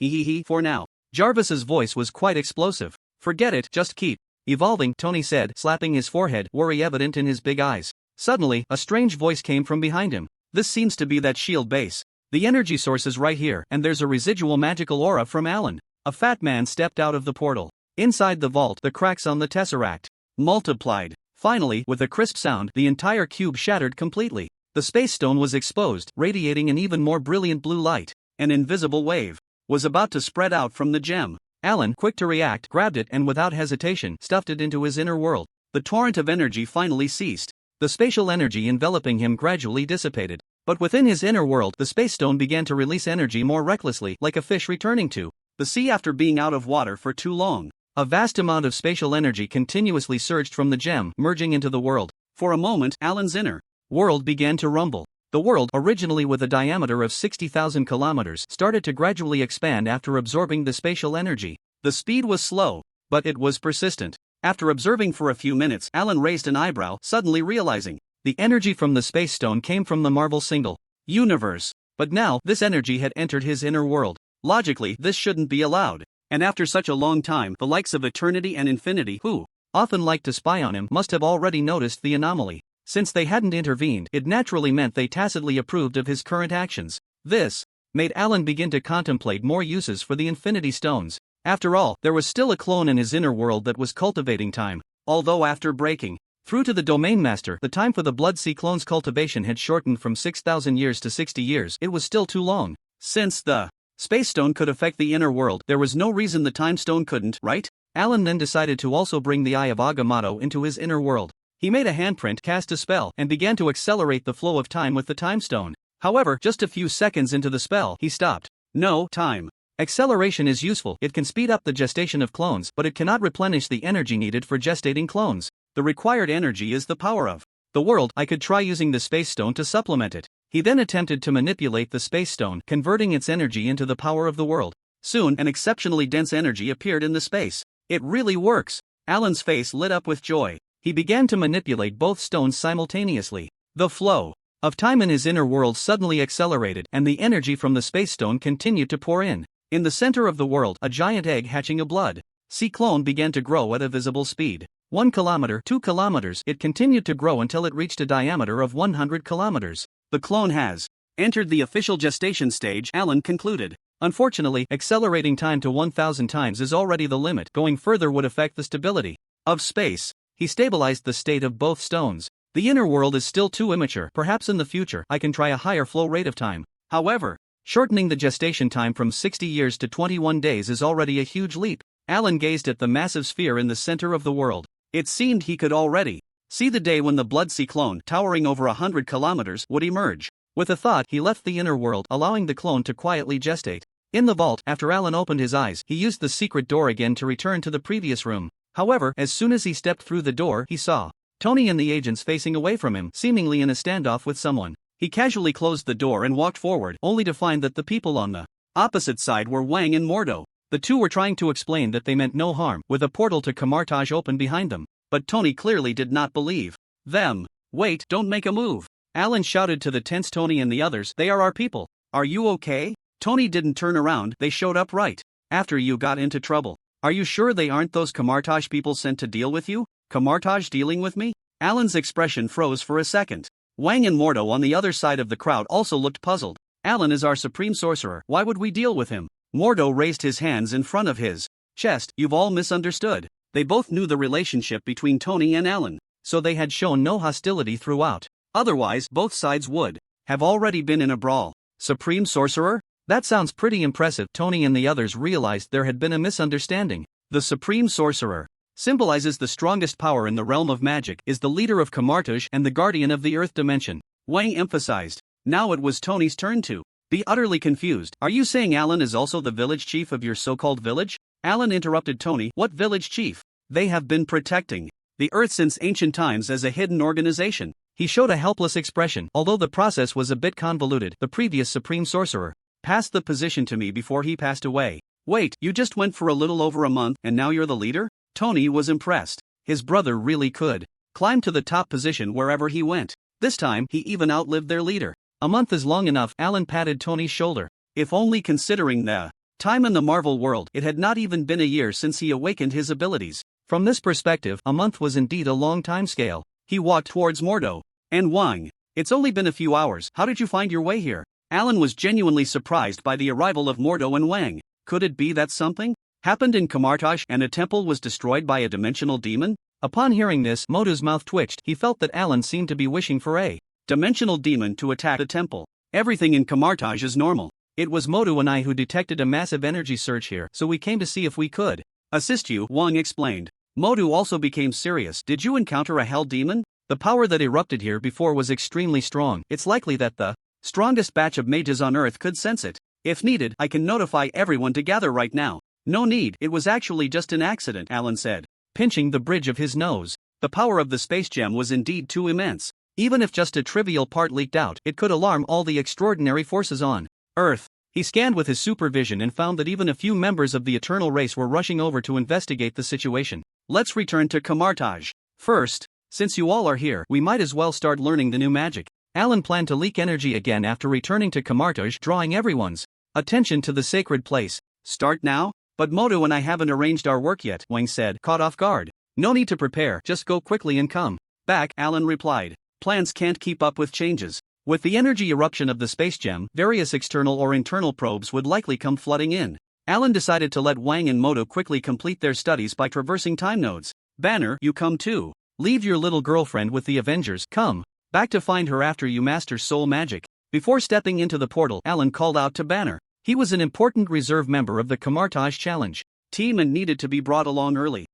Speaker 1: for now. Jarvis's voice was quite explosive. Forget it, just keep evolving, Tony said, slapping his forehead, worry evident in his big eyes. Suddenly, a strange voice came from behind him. This seems to be that shield base. The energy source is right here, and there's a residual magical aura from Alan. A fat man stepped out of the portal. Inside the vault, the cracks on the Tesseract multiplied. Finally, with a crisp sound, the entire cube shattered completely. The space stone was exposed, radiating an even more brilliant blue light. An invisible wave was about to spread out from the gem. Alan, quick to react, grabbed it and without hesitation stuffed it into his inner world. The torrent of energy finally ceased. The spatial energy enveloping him gradually dissipated. But within his inner world, the space stone began to release energy more recklessly, like a fish returning to the sea after being out of water for too long. A vast amount of spatial energy continuously surged from the gem, merging into the world. For a moment, Alan's inner world began to rumble. The world, originally with a diameter of 60,000 kilometers, started to gradually expand after absorbing the spatial energy. The speed was slow, but it was persistent. After observing for a few minutes, Alan raised an eyebrow, suddenly realizing the energy from the space stone came from the Marvel single universe. But now, this energy had entered his inner world. Logically, this shouldn't be allowed. And after such a long time, the likes of Eternity and Infinity, who often liked to spy on him, must have already noticed the anomaly. Since they hadn't intervened, it naturally meant they tacitly approved of his current actions. This made Alan begin to contemplate more uses for the Infinity Stones. After all, there was still a clone in his inner world that was cultivating time. Although after breaking through to the Domain Master, the time for the Blood Sea clone's cultivation had shortened from 6,000 years to 60 years, it was still too long. Since the Space Stone could affect the inner world, there was no reason the Time Stone couldn't, right? Alan then decided to also bring the Eye of Agamotto into his inner world. He made a handprint, cast a spell, and began to accelerate the flow of time with the Time Stone. However, just a few seconds into the spell, he stopped. No, time acceleration is useful. It can speed up the gestation of clones, but it cannot replenish the energy needed for gestating clones. The required energy is the power of the world. I could try using the Space Stone to supplement it. He then attempted to manipulate the Space Stone, converting its energy into the power of the world. Soon, an exceptionally dense energy appeared in the space. It really works. Alan's face lit up with joy. He began to manipulate both stones simultaneously. The flow of time in his inner world suddenly accelerated, and the energy from the Space Stone continued to pour in. In the center of the world, a giant egg hatching a blood sea clone began to grow at a visible speed. 1 kilometer, 2 kilometers, it continued to grow until it reached a diameter of 100 kilometers. The clone has entered the official gestation stage, Alan concluded. Unfortunately, accelerating time to 1,000 times is already the limit. Going further would affect the stability of space. He stabilized the state of both stones. The inner world is still too immature. Perhaps in the future, I can try a higher flow rate of time. However, shortening the gestation time from 60 years to 21 days is already a huge leap. Alan gazed at the massive sphere in the center of the world. It seemed he could already see the day when the Blood Sea clone, towering over 100 kilometers, would emerge. With a thought, he left the inner world, allowing the clone to quietly gestate. In the vault, after Alan opened his eyes, he used the secret door again to return to the previous room. However, as soon as he stepped through the door, he saw Tony and the agents facing away from him, seemingly in a standoff with someone. He casually closed the door and walked forward, only to find that the people on the opposite side were Wang and Mordo. The two were trying to explain that they meant no harm, with a portal to Kamartaj open behind them. But Tony clearly did not believe them. Wait, don't make a move. Alan shouted to the tense Tony and the others, they are our people. Are you okay? Tony didn't turn around, they showed up right after you got into trouble. Are you sure they aren't those Kamartaj people sent to deal with you? Kamartaj dealing with me? Alan's expression froze for a second. Wang and Mordo on the other side of the crowd also looked puzzled. Alan is our supreme sorcerer, why would we deal with him? Mordo raised his hands in front of his chest, you've all misunderstood. They both knew the relationship between Tony and Alan, so they had shown no hostility throughout. Otherwise, both sides would have already been in a brawl. Supreme sorcerer? That sounds pretty impressive. Tony and the others realized there had been a misunderstanding. The supreme sorcerer symbolizes the strongest power in the realm of magic, is the leader of Kamartaj and the guardian of the earth dimension. Wang emphasized. Now it was Tony's turn to be utterly confused. Are you saying Alan is also the village chief of your so-called village? Alan interrupted Tony. What village chief? They have been protecting the earth since ancient times as a hidden organization. He showed a helpless expression. Although the process was a bit convoluted, the previous supreme sorcerer passed the position to me before he passed away. Wait, you just went for a little over a month and now you're the leader? Tony was impressed. His brother really could climb to the top position wherever he went. This time, he even outlived their leader. A month is long enough. Alan patted Tony's shoulder. If only considering the time in the Marvel world, it had not even been a year since he awakened his abilities. From this perspective, a month was indeed a long time scale. He walked towards Mordo and Wang. It's only been a few hours. How did you find your way here? Alan was genuinely surprised by the arrival of Mordo and Wang. Could it be that something happened in Kamartaj and a temple was destroyed by a dimensional demon? Upon hearing this, Mordo's mouth twitched. He felt that Alan seemed to be wishing for a dimensional demon to attack the temple. Everything in Kamartaj is normal. It was Mordo and I who detected a massive energy surge here, so we came to see if we could assist you, Wang explained. Mordo also became serious. Did you encounter a hell demon? The power that erupted here before was extremely strong. It's likely that the strongest batch of mages on Earth could sense it. If needed, I can notify everyone to gather right now. No need, it was actually just an accident, Alan said, pinching the bridge of his nose. The power of the space gem was indeed too immense. Even if just a trivial part leaked out, it could alarm all the extraordinary forces on Earth. He scanned with his supervision and found that even a few members of the Eternal race were rushing over to investigate the situation. Let's return to Kamartaj. First, since you all are here, we might as well start learning the new magic. Alan planned to leak energy again after returning to Kamartaj, drawing everyone's attention to the sacred place. Start now? But Mordo and I haven't arranged our work yet, Wang said, caught off guard. No need to prepare, just go quickly and come back, Alan replied. Plans can't keep up with changes. With the energy eruption of the space gem, various external or internal probes would likely come flooding in. Alan decided to let Wang and Mordo quickly complete their studies by traversing time nodes. Banner, you come too. Leave your little girlfriend with the Avengers. Come back to find her after you master soul magic. Before stepping into the portal, Alan called out to Banner. He was an important reserve member of the Kamartaj challenge team and needed to be brought along early.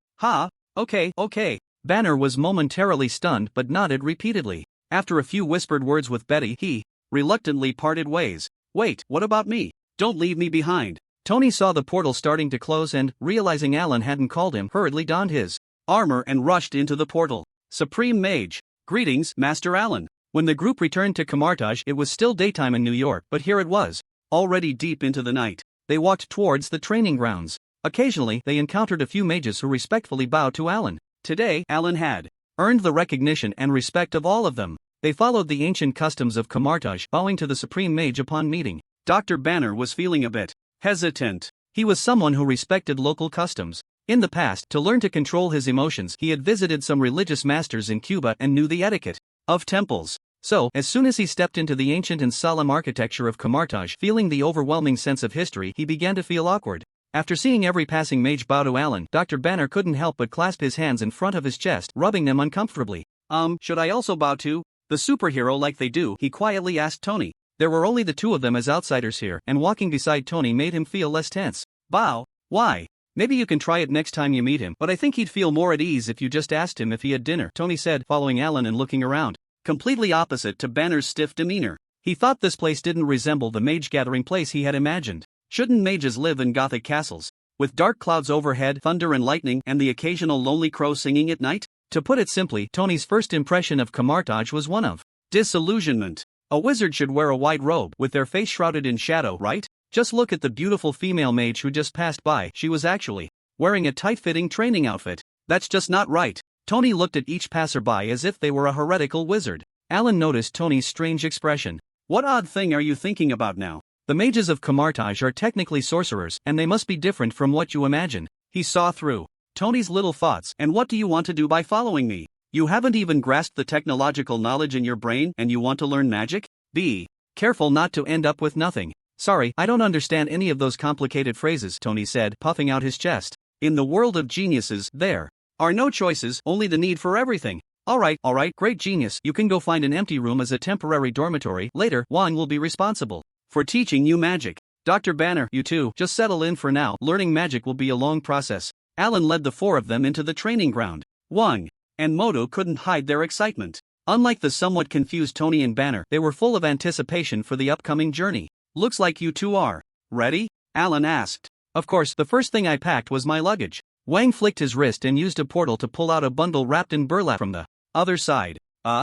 Speaker 1: Okay. Banner was momentarily stunned but nodded repeatedly. After a few whispered words with Betty, he reluctantly parted ways. Wait, what about me? Don't leave me behind. Tony saw the portal starting to close and, realizing Alan hadn't called him, hurriedly donned his armor and rushed into the portal. Supreme Mage. Greetings, Master Alan. When the group returned to Kamartaj, it was still daytime in New York, but here it was, already deep into the night. They walked towards the training grounds. Occasionally, they encountered a few mages who respectfully bowed to Alan. Today, Alan had earned the recognition and respect of all of them. They followed the ancient customs of Kamartaj, bowing to the Supreme Mage upon meeting. Dr. Banner was feeling a bit hesitant. He was someone who respected local customs. In the past, to learn to control his emotions, he had visited some religious masters in Cuba and knew the etiquette of temples. So, as soon as he stepped into the ancient and solemn architecture of Kamartaj, feeling the overwhelming sense of history, he began to feel awkward. After seeing every passing mage bow to Alan, Dr. Banner couldn't help but clasp his hands in front of his chest, rubbing them uncomfortably. Should I also bow to the superhero like they do? He quietly asked Tony. There were only the two of them as outsiders here, and walking beside Tony made him feel less tense. Bow? Why? Maybe you can try it next time you meet him, but I think he'd feel more at ease if you just asked him if he had dinner, Tony said, following Alan and looking around. Completely opposite to Banner's stiff demeanor. He thought this place didn't resemble the mage gathering place he had imagined. Shouldn't mages live in Gothic castles, with dark clouds overhead, thunder and lightning, and the occasional lonely crow singing at night? To put it simply, Tony's first impression of Kamartaj was one of disillusionment. A wizard should wear a white robe with their face shrouded in shadow, right? Just look at the beautiful female mage who just passed by. She was actually wearing a tight-fitting training outfit. That's just not right. Tony looked at each passerby as if they were a heretical wizard. Alan noticed Tony's strange expression. What odd thing are you thinking about now? The mages of Camartage are technically sorcerers, and they must be different from what you imagine. He saw through Tony's little thoughts. And what do you want to do by following me? You haven't even grasped the technological knowledge in your brain and you want to learn magic? Be careful not to end up with nothing. Sorry, I don't understand any of those complicated phrases, Tony said, puffing out his chest. In the world of geniuses, there are no choices, only the need for everything. Alright, great genius, you can go find an empty room as a temporary dormitory. Later, Wang will be responsible for teaching you magic. Dr. Banner, you two, just settle in for now. Learning magic will be a long process. Alan led the four of them into the training ground. Wang and Moto couldn't hide their excitement. Unlike the somewhat confused Tony and Banner, they were full of anticipation for the upcoming journey. Looks like you two are ready? Alan asked. Of course, the first thing I packed was my luggage. Wang flicked his wrist and used a portal to pull out a bundle wrapped in burlap from the other side.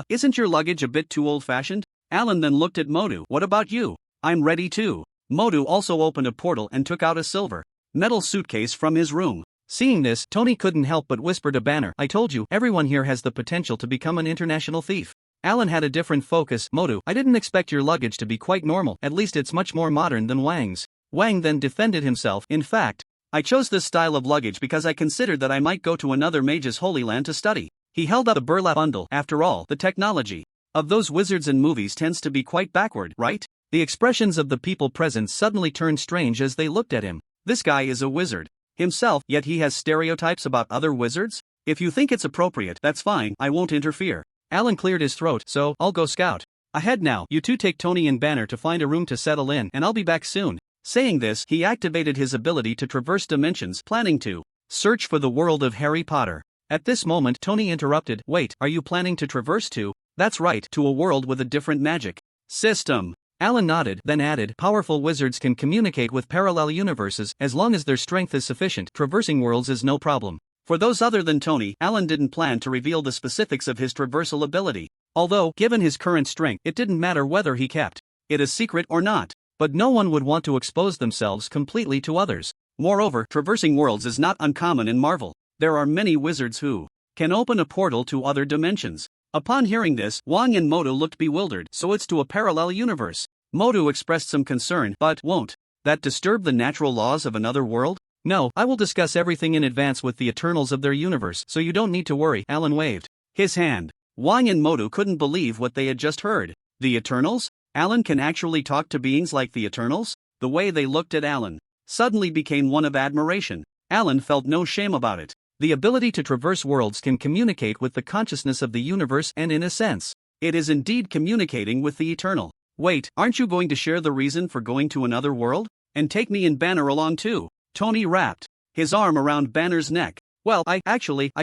Speaker 1: Isn't your luggage a bit too old-fashioned? Alan then looked at Motu. What about you? I'm ready too. Motu also opened a portal and took out a silver metal suitcase from his room. Seeing this, Tony couldn't help but whisper to Banner, I told you, everyone here has the potential to become an international thief. Alan had a different focus. Motu, I didn't expect your luggage to be quite normal, at least it's much more modern than Wang's. Wang then defended himself. In fact, I chose this style of luggage because I considered that I might go to another mage's holy land to study. He held up a burlap bundle. After all, the technology of those wizards in movies tends to be quite backward, right? The expressions of the people present suddenly turned strange as they looked at him. This guy is a wizard himself, yet he has stereotypes about other wizards? If you think it's appropriate, that's fine, I won't interfere. Alan cleared his throat, so I'll go scout ahead now. You two take Tony and Banner to find a room to settle in, and I'll be back soon. Saying this, he activated his ability to traverse dimensions, planning to search for the world of Harry Potter. At this moment, Tony interrupted. Wait, are you planning to traverse to? That's right, to a world with a different magic system. Alan nodded, then added, powerful wizards can communicate with parallel universes as long as their strength is sufficient. Traversing worlds is no problem. For those other than Tony, Alan didn't plan to reveal the specifics of his traversal ability. Although, given his current strength, it didn't matter whether he kept it a secret or not. But no one would want to expose themselves completely to others. Moreover, traversing worlds is not uncommon in Marvel. There are many wizards who can open a portal to other dimensions. Upon hearing this, Wang and Motu looked bewildered. So it's to a parallel universe. Motu expressed some concern, but won't that disturb the natural laws of another world? No, I will discuss everything in advance with the Eternals of their universe, so you don't need to worry. Alan waved his hand. Wang and Motu couldn't believe what they had just heard. The Eternals? Alan can actually talk to beings like the Eternals? The way they looked at Alan suddenly became one of admiration. Alan felt no shame about it. The ability to traverse worlds can communicate with the consciousness of the universe, and in a sense, it is indeed communicating with the Eternal. Wait, aren't you going to share the reason for going to another world? And take me and Banner along too? Tony wrapped his arm around Banner's neck. Well, I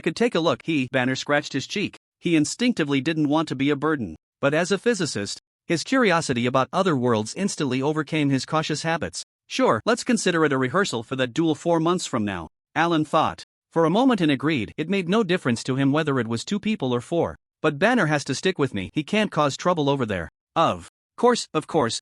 Speaker 1: could take a look. Banner scratched his cheek. He instinctively didn't want to be a burden. But as a physicist, his curiosity about other worlds instantly overcame his cautious habits. Sure, let's consider it a rehearsal for that duel 4 months from now. Alan thought for a moment and agreed. It made no difference to him whether it was 2 people or 4. But Banner has to stick with me. He can't cause trouble over there. Of course,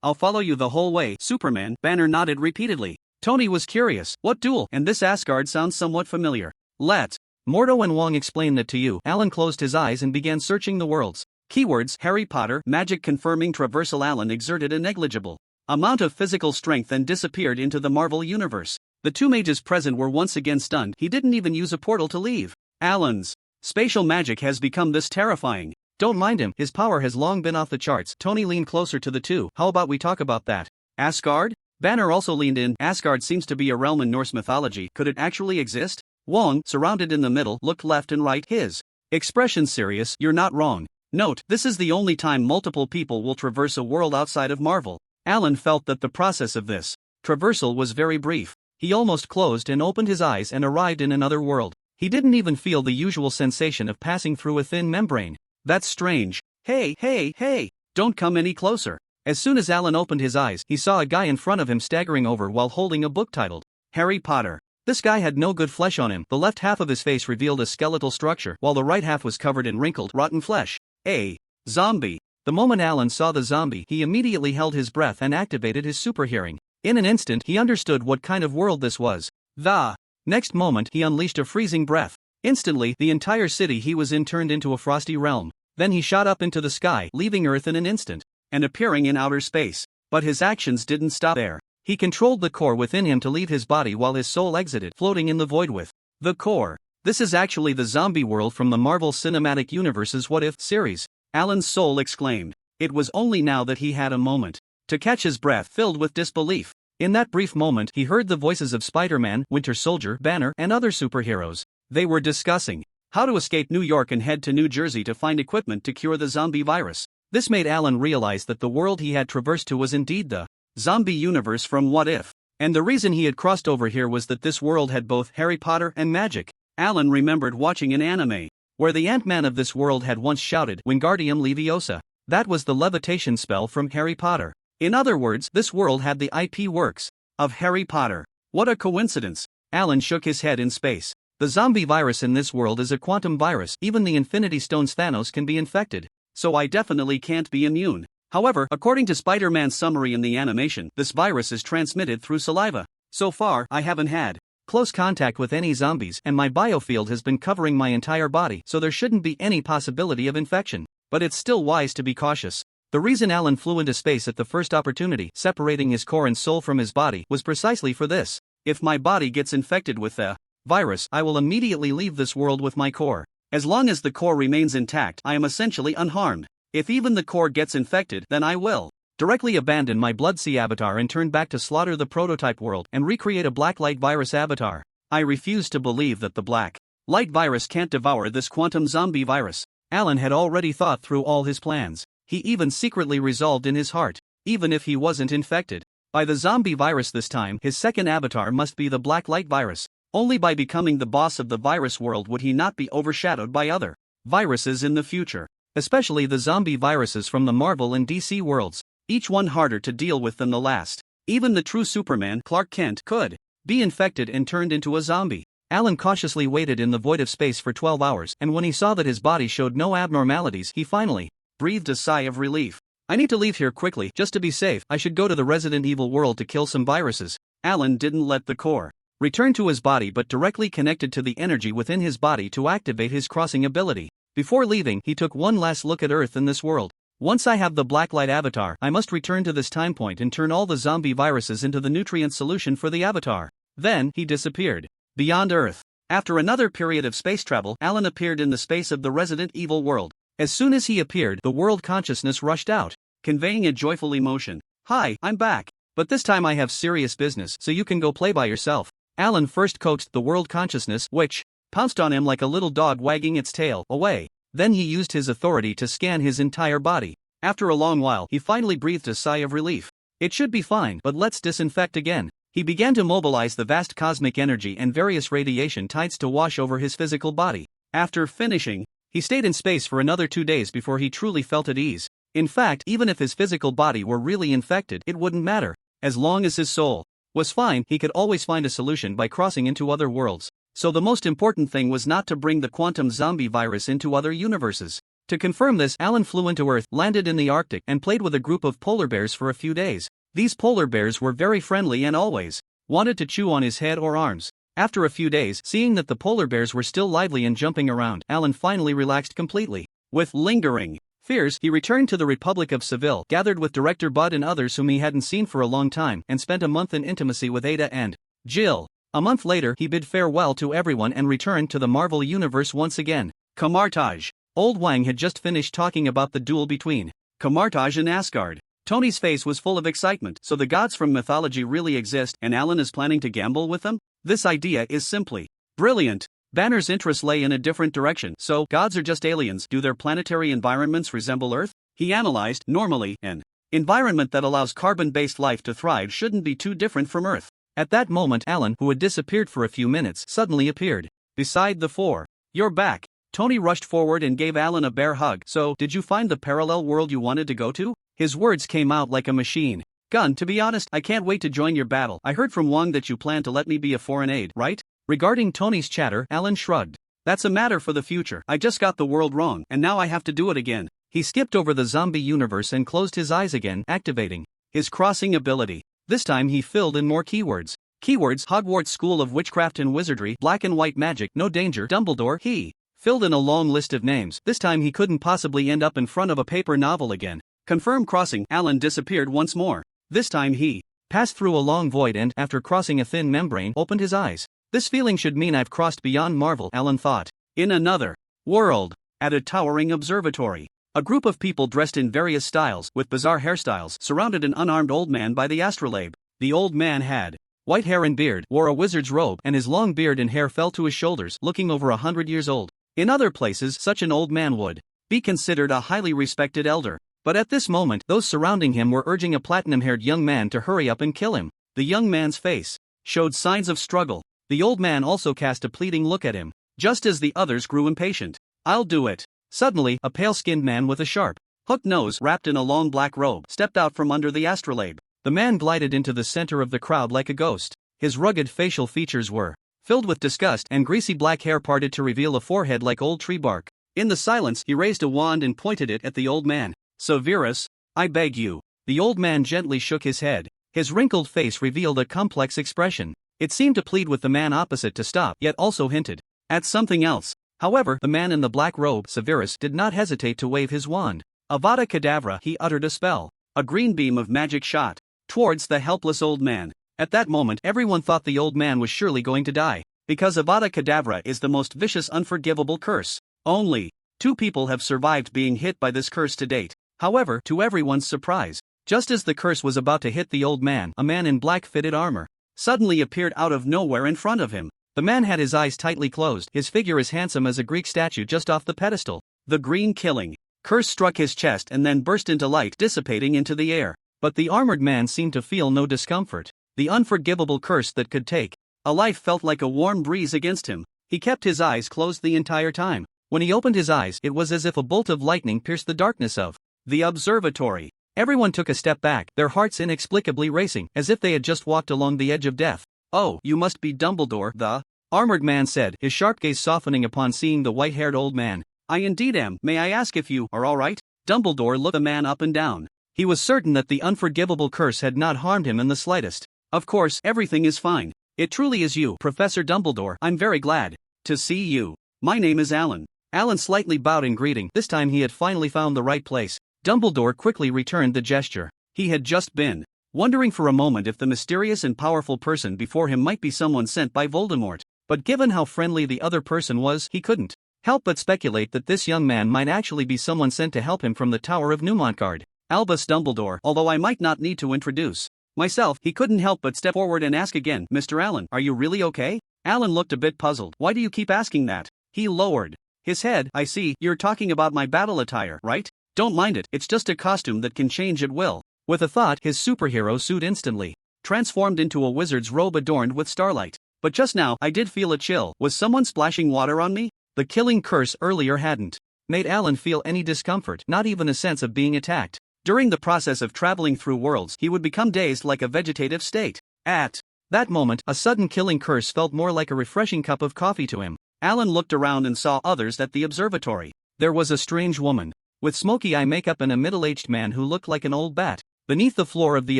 Speaker 1: I'll follow you the whole way. Superman. Banner nodded repeatedly. Tony was curious. What duel? And this Asgard sounds somewhat familiar. Let Mordo and Wong explain that to you. Alan closed his eyes and began searching the worlds. Keywords: Harry Potter, magic confirming traversal. Alan exerted a negligible amount of physical strength and disappeared into the Marvel universe. The 2 mages present were once again stunned. He didn't even use a portal to leave. Alan's spatial magic has become this terrifying. Don't mind him, his power has long been off the charts. Tony leaned closer to the two. How about we talk about that? Asgard? Banner also leaned in. Asgard seems to be a realm in Norse mythology. Could it actually exist? Wong, surrounded in the middle, looked left and right, his expression serious. You're not wrong. Note, this is the only time multiple people will traverse a world outside of Marvel. Alan felt that the process of this traversal was very brief. He almost closed and opened his eyes and arrived in another world. He didn't even feel the usual sensation of passing through a thin membrane. That's strange. Hey, don't come any closer. As soon as Alan opened his eyes, he saw a guy in front of him staggering over while holding a book titled Harry Potter. This guy had no good flesh on him. The left half of his face revealed a skeletal structure, while the right half was covered in wrinkled, rotten flesh. A zombie. The moment Alan saw the zombie, he immediately held his breath and activated his super hearing. In an instant, he understood what kind of world this was. The next moment, he unleashed a freezing breath. Instantly, the entire city he was in turned into a frosty realm. Then he shot up into the sky, leaving Earth in an instant, and appearing in outer space. But his actions didn't stop there. He controlled the core within him to leave his body while his soul exited, floating in the void with the core. This is actually the zombie world from the Marvel Cinematic Universe's What If series, Alan's soul exclaimed. It was only now that he had a moment to catch his breath, filled with disbelief. In that brief moment, he heard the voices of Spider-Man, Winter Soldier, Banner, and other superheroes. They were discussing how to escape New York and head to New Jersey to find equipment to cure the zombie virus. This made Alan realize that the world he had traversed to was indeed the zombie universe from What If. And the reason he had crossed over here was that this world had both Harry Potter and magic. Alan remembered watching an anime where the Ant-Man of this world had once shouted Wingardium Leviosa. That was the levitation spell from Harry Potter. In other words, this world had the IP works of Harry Potter. What a coincidence! Alan shook his head in space. The zombie virus in this world is a quantum virus. Even the Infinity Stones Thanos can be infected. So I definitely can't be immune. However, according to Spider-Man's summary in the animation, this virus is transmitted through saliva. So far, I haven't had close contact with any zombies, and my biofield has been covering my entire body, so there shouldn't be any possibility of infection. But it's still wise to be cautious. The reason Alan flew into space at the first opportunity, separating his core and soul from his body, was precisely for this. If my body gets infected with the virus, I will immediately leave this world with my core. As long as the core remains intact, I am essentially unharmed. If even the core gets infected, then I will directly abandon my Blood Sea avatar and turn back to slaughter the prototype world and recreate a Black Light virus avatar. I refuse to believe that the Black Light virus can't devour this quantum zombie virus. Alan had already thought through all his plans. He even secretly resolved in his heart, even if he wasn't infected by the zombie virus this time, his second avatar must be the Black Light virus. Only by becoming the boss of the virus world would he not be overshadowed by other viruses in the future, especially the zombie viruses from the Marvel and DC worlds, each one harder to deal with than the last. Even the true Superman, Clark Kent, could be infected and turned into a zombie. Alan cautiously waited in the void of space for 12 hours, and when he saw that his body showed no abnormalities, he finally breathed a sigh of relief. I need to leave here quickly, just to be safe. I should go to the Resident Evil world to kill some viruses. Alan didn't let the core return to his body but directly connected to the energy within his body to activate his crossing ability. Before leaving, he took one last look at Earth and this world. Once I have the Black Light avatar, I must return to this time point and turn all the zombie viruses into the nutrient solution for the avatar. Then, he disappeared beyond Earth. After another period of space travel, Alan appeared in the space of the Resident Evil world. As soon as he appeared, the world consciousness rushed out, conveying a joyful emotion. Hi, I'm back. But this time I have serious business, so you can go play by yourself. Alan first coaxed the world consciousness, which pounced on him like a little dog wagging its tail, away. Then he used his authority to scan his entire body. After a long while, he finally breathed a sigh of relief. It should be fine, but let's disinfect again. He began to mobilize the vast cosmic energy and various radiation tides to wash over his physical body. After finishing, he stayed in space for another 2 days before he truly felt at ease. In fact, even if his physical body were really infected, it wouldn't matter. As long as his soul was fine, he could always find a solution by crossing into other worlds. So the most important thing was not to bring the quantum zombie virus into other universes. To confirm this, Alan flew into Earth, landed in the Arctic, and played with a group of polar bears for a few days. These polar bears were very friendly and always wanted to chew on his head or arms. After a few days, seeing that the polar bears were still lively and jumping around, Alan finally relaxed completely. With lingering fears, he returned to the Republic of Seville, gathered with director Bud and others whom he hadn't seen for a long time, and spent a month in intimacy with Ada and Jill. A month later, he bid farewell to everyone and returned to the Marvel Universe once again. Camartage. Old Wang had just finished talking about the duel between Camartage and Asgard. Tony's face was full of excitement. So the gods from mythology really exist, and Alan is planning to gamble with them? This idea is simply brilliant. Banner's interests lay in a different direction. So, gods are just aliens. Do their planetary environments resemble Earth? He analyzed. Normally, an environment that allows carbon-based life to thrive shouldn't be too different from Earth. At that moment, Alan, who had disappeared for a few minutes, suddenly appeared beside the four. You're back. Tony rushed forward and gave Alan a bear hug. So, did you find the parallel world you wanted to go to? His words came out like a machine gun. To be honest, I can't wait to join your battle. I heard from Wang that you plan to let me be a foreign aide, right? Regarding Tony's chatter, Alan shrugged. That's a matter for the future. I just got the world wrong, and now I have to do it again. He skipped over the zombie universe and closed his eyes again, activating his crossing ability. This time he filled in more keywords. Keywords: Hogwarts School of Witchcraft and Wizardry, black and white magic, no danger, Dumbledore. He filled in a long list of names. This time he couldn't possibly end up in front of a paper novel again. Confirm crossing. Alan disappeared once more. This time he passed through a long void and, after crossing a thin membrane, opened his eyes. This feeling should mean I've crossed beyond Marvel, Alan thought. In another world, at a towering observatory, a group of people dressed in various styles, with bizarre hairstyles, surrounded an unarmed old man by the astrolabe. The old man had white hair and beard, wore a wizard's robe, and his long beard and hair fell to his shoulders, looking over 100 years old. In other places, such an old man would be considered a highly respected elder. But at this moment, those surrounding him were urging a platinum-haired young man to hurry up and kill him. The young man's face showed signs of struggle. The old man also cast a pleading look at him, just as the others grew impatient. I'll do it. Suddenly, a pale-skinned man with a sharp, hooked nose, wrapped in a long black robe, stepped out from under the astrolabe. The man glided into the center of the crowd like a ghost. His rugged facial features were filled with disgust, and greasy black hair parted to reveal a forehead like old tree bark. In the silence, he raised a wand and pointed it at the old man. Severus, I beg you. The old man gently shook his head. His wrinkled face revealed a complex expression. It seemed to plead with the man opposite to stop, yet also hinted at something else. However, the man in the black robe, Severus, did not hesitate to wave his wand. Avada Kedavra, he uttered a spell. A green beam of magic shot towards the helpless old man. At that moment, everyone thought the old man was surely going to die, because Avada Kedavra is the most vicious, unforgivable curse. Only 2 people have survived being hit by this curse to date. However, to everyone's surprise, just as the curse was about to hit the old man, a man in black fitted armor suddenly appeared out of nowhere in front of him. The man had his eyes tightly closed, his figure as handsome as a Greek statue just off the pedestal. The green killing curse struck his chest and then burst into light, dissipating into the air. But the armored man seemed to feel no discomfort. The unforgivable curse that could take a life felt like a warm breeze against him. He kept his eyes closed the entire time. When he opened his eyes, it was as if a bolt of lightning pierced the darkness of the observatory. Everyone took a step back, their hearts inexplicably racing, as if they had just walked along the edge of death. Oh, you must be Dumbledore, the armored man said, his sharp gaze softening upon seeing the white-haired old man. I indeed am. May I ask if you are all right? Dumbledore looked the man up and down. He was certain that the unforgivable curse had not harmed him in the slightest. Of course, everything is fine. It truly is you, Professor Dumbledore. I'm very glad to see you. My name is Alan. Alan slightly bowed in greeting. This time he had finally found the right place. Dumbledore quickly returned the gesture. He had just been wondering for a moment if the mysterious and powerful person before him might be someone sent by Voldemort. But given how friendly the other person was, he couldn't help but speculate that this young man might actually be someone sent to help him from the Tower of Newmontguard. Albus Dumbledore. Although I might not need to introduce myself, he couldn't help but step forward and ask again, Mr. Allen, are you really okay? Alan looked a bit puzzled. Why do you keep asking that? He lowered his head. I see, you're talking about my battle attire, right? Don't mind it, it's just a costume that can change at will. With a thought, his superhero suit instantly transformed into a wizard's robe adorned with starlight. But just now, I did feel a chill. Was someone splashing water on me? The killing curse earlier hadn't made Alan feel any discomfort, not even a sense of being attacked. During the process of traveling through worlds, he would become dazed like a vegetative state. At that moment, a sudden killing curse felt more like a refreshing cup of coffee to him. Alan looked around and saw others at the observatory. There was a strange woman with smoky eye makeup and a middle-aged man who looked like an old bat. Beneath the floor of the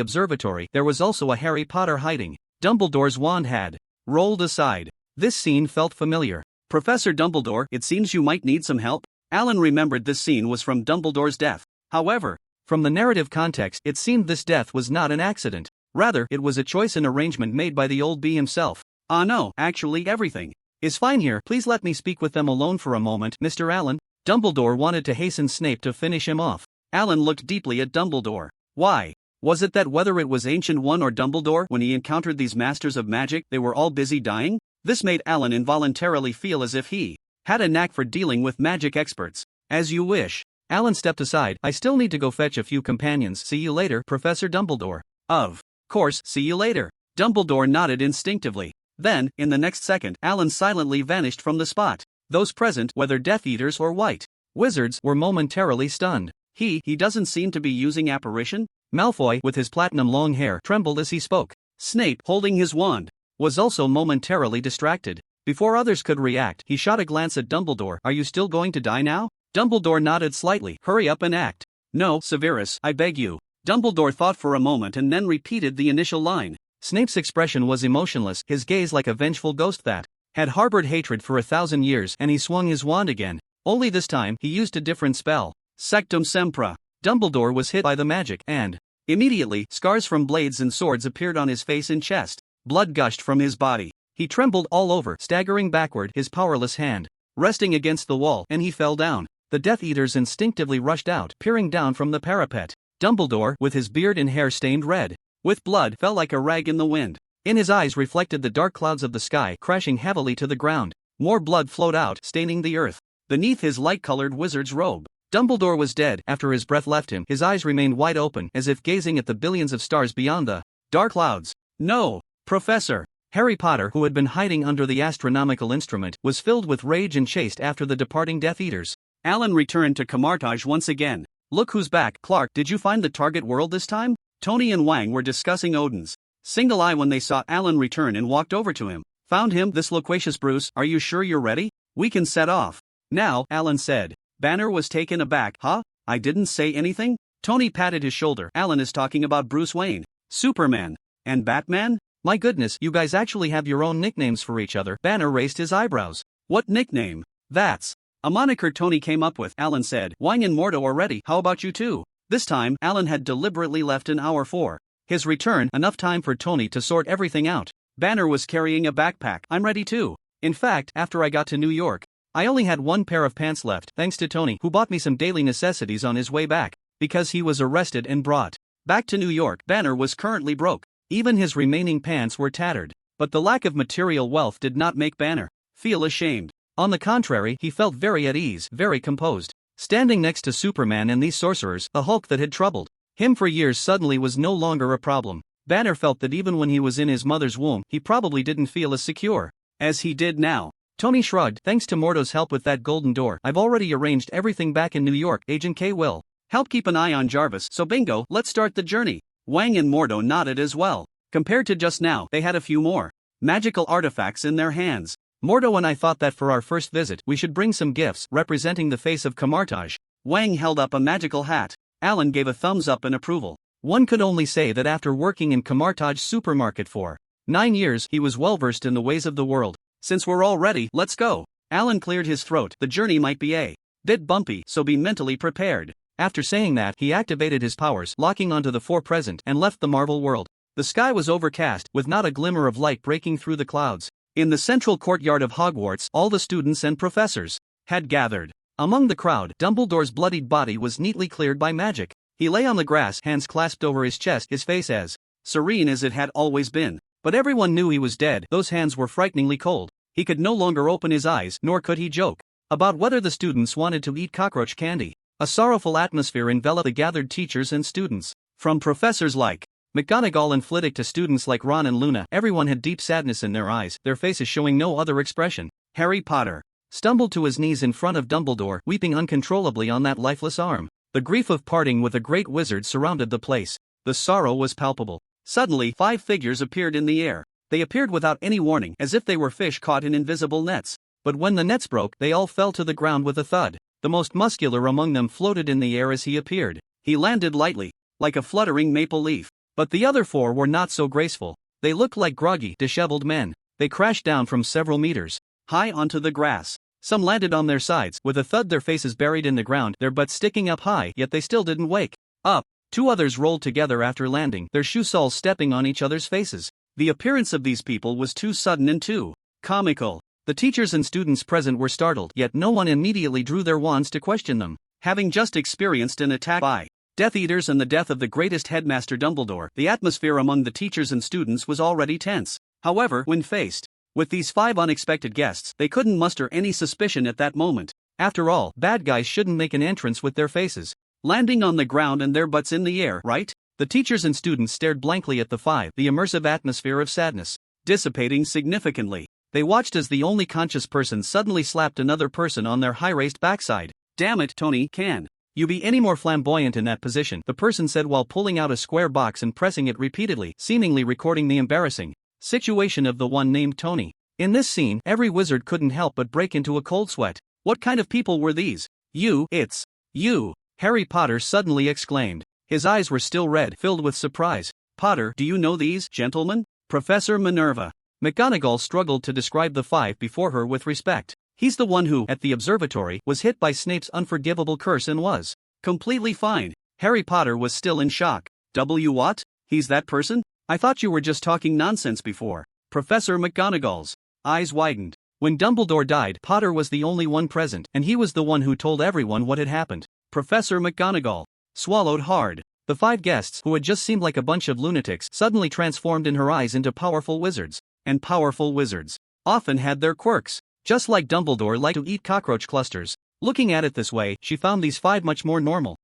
Speaker 1: observatory, there was also a Harry Potter hiding. Dumbledore's wand had rolled aside. This scene felt familiar. Professor Dumbledore, it seems you might need some help. Alan remembered this scene was from Dumbledore's death. However, from the narrative context, it seemed this death was not an accident. Rather, it was a choice and arrangement made by the old bee himself. Ah no, actually everything is fine here. Please let me speak with them alone for a moment, Mr. Allen. Dumbledore wanted to hasten Snape to finish him off. Alan looked deeply at Dumbledore. Why? Was it that whether it was Ancient One or Dumbledore, when he encountered these masters of magic, they were all busy dying? This made Alan involuntarily feel as if he had a knack for dealing with magic experts. As you wish. Alan stepped aside. I still need to go fetch a few companions. See you later, Professor Dumbledore. Of course, see you later. Dumbledore nodded instinctively. Then, in the next second, Alan silently vanished from the spot. Those present, whether Death Eaters or White Wizards, were momentarily stunned. He doesn't seem to be using apparition? Malfoy, with his platinum long hair, trembled as he spoke. Snape, holding his wand, was also momentarily distracted. Before others could react, he shot a glance at Dumbledore. Are you still going to die now? Dumbledore nodded slightly. Hurry up and act. No, Severus, I beg you. Dumbledore thought for a moment and then repeated the initial line. Snape's expression was emotionless, his gaze like a vengeful ghost that had harbored hatred for 1,000 years, and he swung his wand again. Only this time, he used a different spell. Sectum Sempra. Dumbledore was hit by the magic, and immediately, scars from blades and swords appeared on his face and chest. Blood gushed from his body. He trembled all over, staggering backward, his powerless hand resting against the wall, and he fell down. The Death Eaters instinctively rushed out, peering down from the parapet. Dumbledore, with his beard and hair stained red with blood, fell like a rag in the wind. In his eyes reflected the dark clouds of the sky, crashing heavily to the ground. More blood flowed out, staining the earth beneath his light-colored wizard's robe. Dumbledore was dead. After his breath left him, his eyes remained wide open, as if gazing at the billions of stars beyond the dark clouds. No, Professor! Harry Potter, who had been hiding under the astronomical instrument, was filled with rage and chased after the departing Death Eaters. Alan returned to Camartage once again. Look who's back, Clark. Did you find the target world this time? Tony and Wang were discussing Odin's single eye when they saw Alan return and walked over to him. Found him, this loquacious Bruce. Are you sure you're ready? We can set off now, Alan said. Banner was taken aback. Huh? I didn't say anything? Tony patted his shoulder. Alan is talking about Bruce Wayne, Superman, and Batman? My goodness, you guys actually have your own nicknames for each other. Banner raised his eyebrows. What nickname? That's a moniker Tony came up with, Alan said. Wang and Mordo are ready. How about you two? This time, Alan had deliberately left an hour for his return, enough time for Tony to sort everything out. Banner was carrying a backpack. I'm ready too. In fact, after I got to New York, I only had one pair of pants left, thanks to Tony, who bought me some daily necessities on his way back, because he was arrested and brought back to New York. Banner was currently broke. Even his remaining pants were tattered. But the lack of material wealth did not make Banner feel ashamed. On the contrary, he felt very at ease, very composed. Standing next to Superman and these sorcerers, the Hulk that had troubled him for years suddenly was no longer a problem. Banner felt that even when he was in his mother's womb, he probably didn't feel as secure as he did now. Tony shrugged. Thanks to Mordo's help with that golden door, I've already arranged everything back in New York. Agent K will help keep an eye on Jarvis, so bingo, let's start the journey. Wang and Mordo nodded as well. Compared to just now, they had a few more magical artifacts in their hands. Mordo and I thought that for our first visit, we should bring some gifts representing the face of Camartage. Wang held up a magical hat. Alan gave a thumbs up in approval. One could only say that after working in Camartage supermarket for 9 years, he was well versed in the ways of the world. Since we're all ready, let's go. Alan cleared his throat. The journey might be a bit bumpy, so be mentally prepared. After saying that, he activated his powers, locking onto the four present, and left the Marvel world. The sky was overcast, with not a glimmer of light breaking through the clouds. In the central courtyard of Hogwarts, all the students and professors had gathered. Among the crowd, Dumbledore's bloodied body was neatly cleared by magic. He lay on the grass, hands clasped over his chest, his face as serene as it had always been. But everyone knew he was dead. Those hands were frighteningly cold. He could no longer open his eyes, nor could he joke about whether the students wanted to eat cockroach candy. A sorrowful atmosphere enveloped the gathered teachers and students. From professors like McGonagall and Flitwick to students like Ron and Luna, everyone had deep sadness in their eyes, their faces showing no other expression. Harry Potter stumbled to his knees in front of Dumbledore, weeping uncontrollably on that lifeless arm. The grief of parting with a great wizard surrounded the place. The sorrow was palpable. Suddenly, 5 figures appeared in the air. They appeared without any warning, as if they were fish caught in invisible nets. But when the nets broke, they all fell to the ground with a thud. The most muscular among them floated in the air as he appeared. He landed lightly, like a fluttering maple leaf. But the other 4 were not so graceful. They looked like groggy, disheveled men. They crashed down from several meters high onto the grass. Some landed on their sides, with a thud, their faces buried in the ground, their butts sticking up high, yet they still didn't wake up. 2 others rolled together after landing, their shoe soles stepping on each other's faces. The appearance of these people was too sudden and too comical. The teachers and students present were startled, yet no one immediately drew their wands to question them. Having just experienced an attack by Death Eaters and the death of the greatest headmaster Dumbledore, the atmosphere among the teachers and students was already tense. However, when faced with these 5 unexpected guests, they couldn't muster any suspicion at that moment. After all, bad guys shouldn't make an entrance with their faces landing on the ground and their butts in the air, right? The teachers and students stared blankly at the 5, the immersive atmosphere of sadness dissipating significantly. They watched as the only conscious person suddenly slapped another person on their high-raised backside. Damn it, Tony, can you be any more flamboyant in that position? The person said while pulling out a square box and pressing it repeatedly, seemingly recording the embarrassing situation of the one named Tony. In this scene, every wizard couldn't help but break into a cold sweat. What kind of people were these? It's you, Harry Potter suddenly exclaimed. His eyes were still red, filled with surprise. Potter, do you know these gentlemen? Professor Minerva. McGonagall struggled to describe the five before her with respect. He's the one who, at the observatory, was hit by Snape's unforgivable curse and was completely fine. Harry Potter was still in shock. What? He's that person? I thought you were just talking nonsense before. Professor McGonagall's eyes widened. When Dumbledore died, Potter was the only one present, and he was the one who told everyone what had happened. Professor McGonagall swallowed hard. The five guests, who had just seemed like a bunch of lunatics, suddenly transformed in her eyes into powerful wizards. And powerful wizards often had their quirks. Just like Dumbledore liked to eat cockroach clusters. Looking at it this way, she found these five much more normal.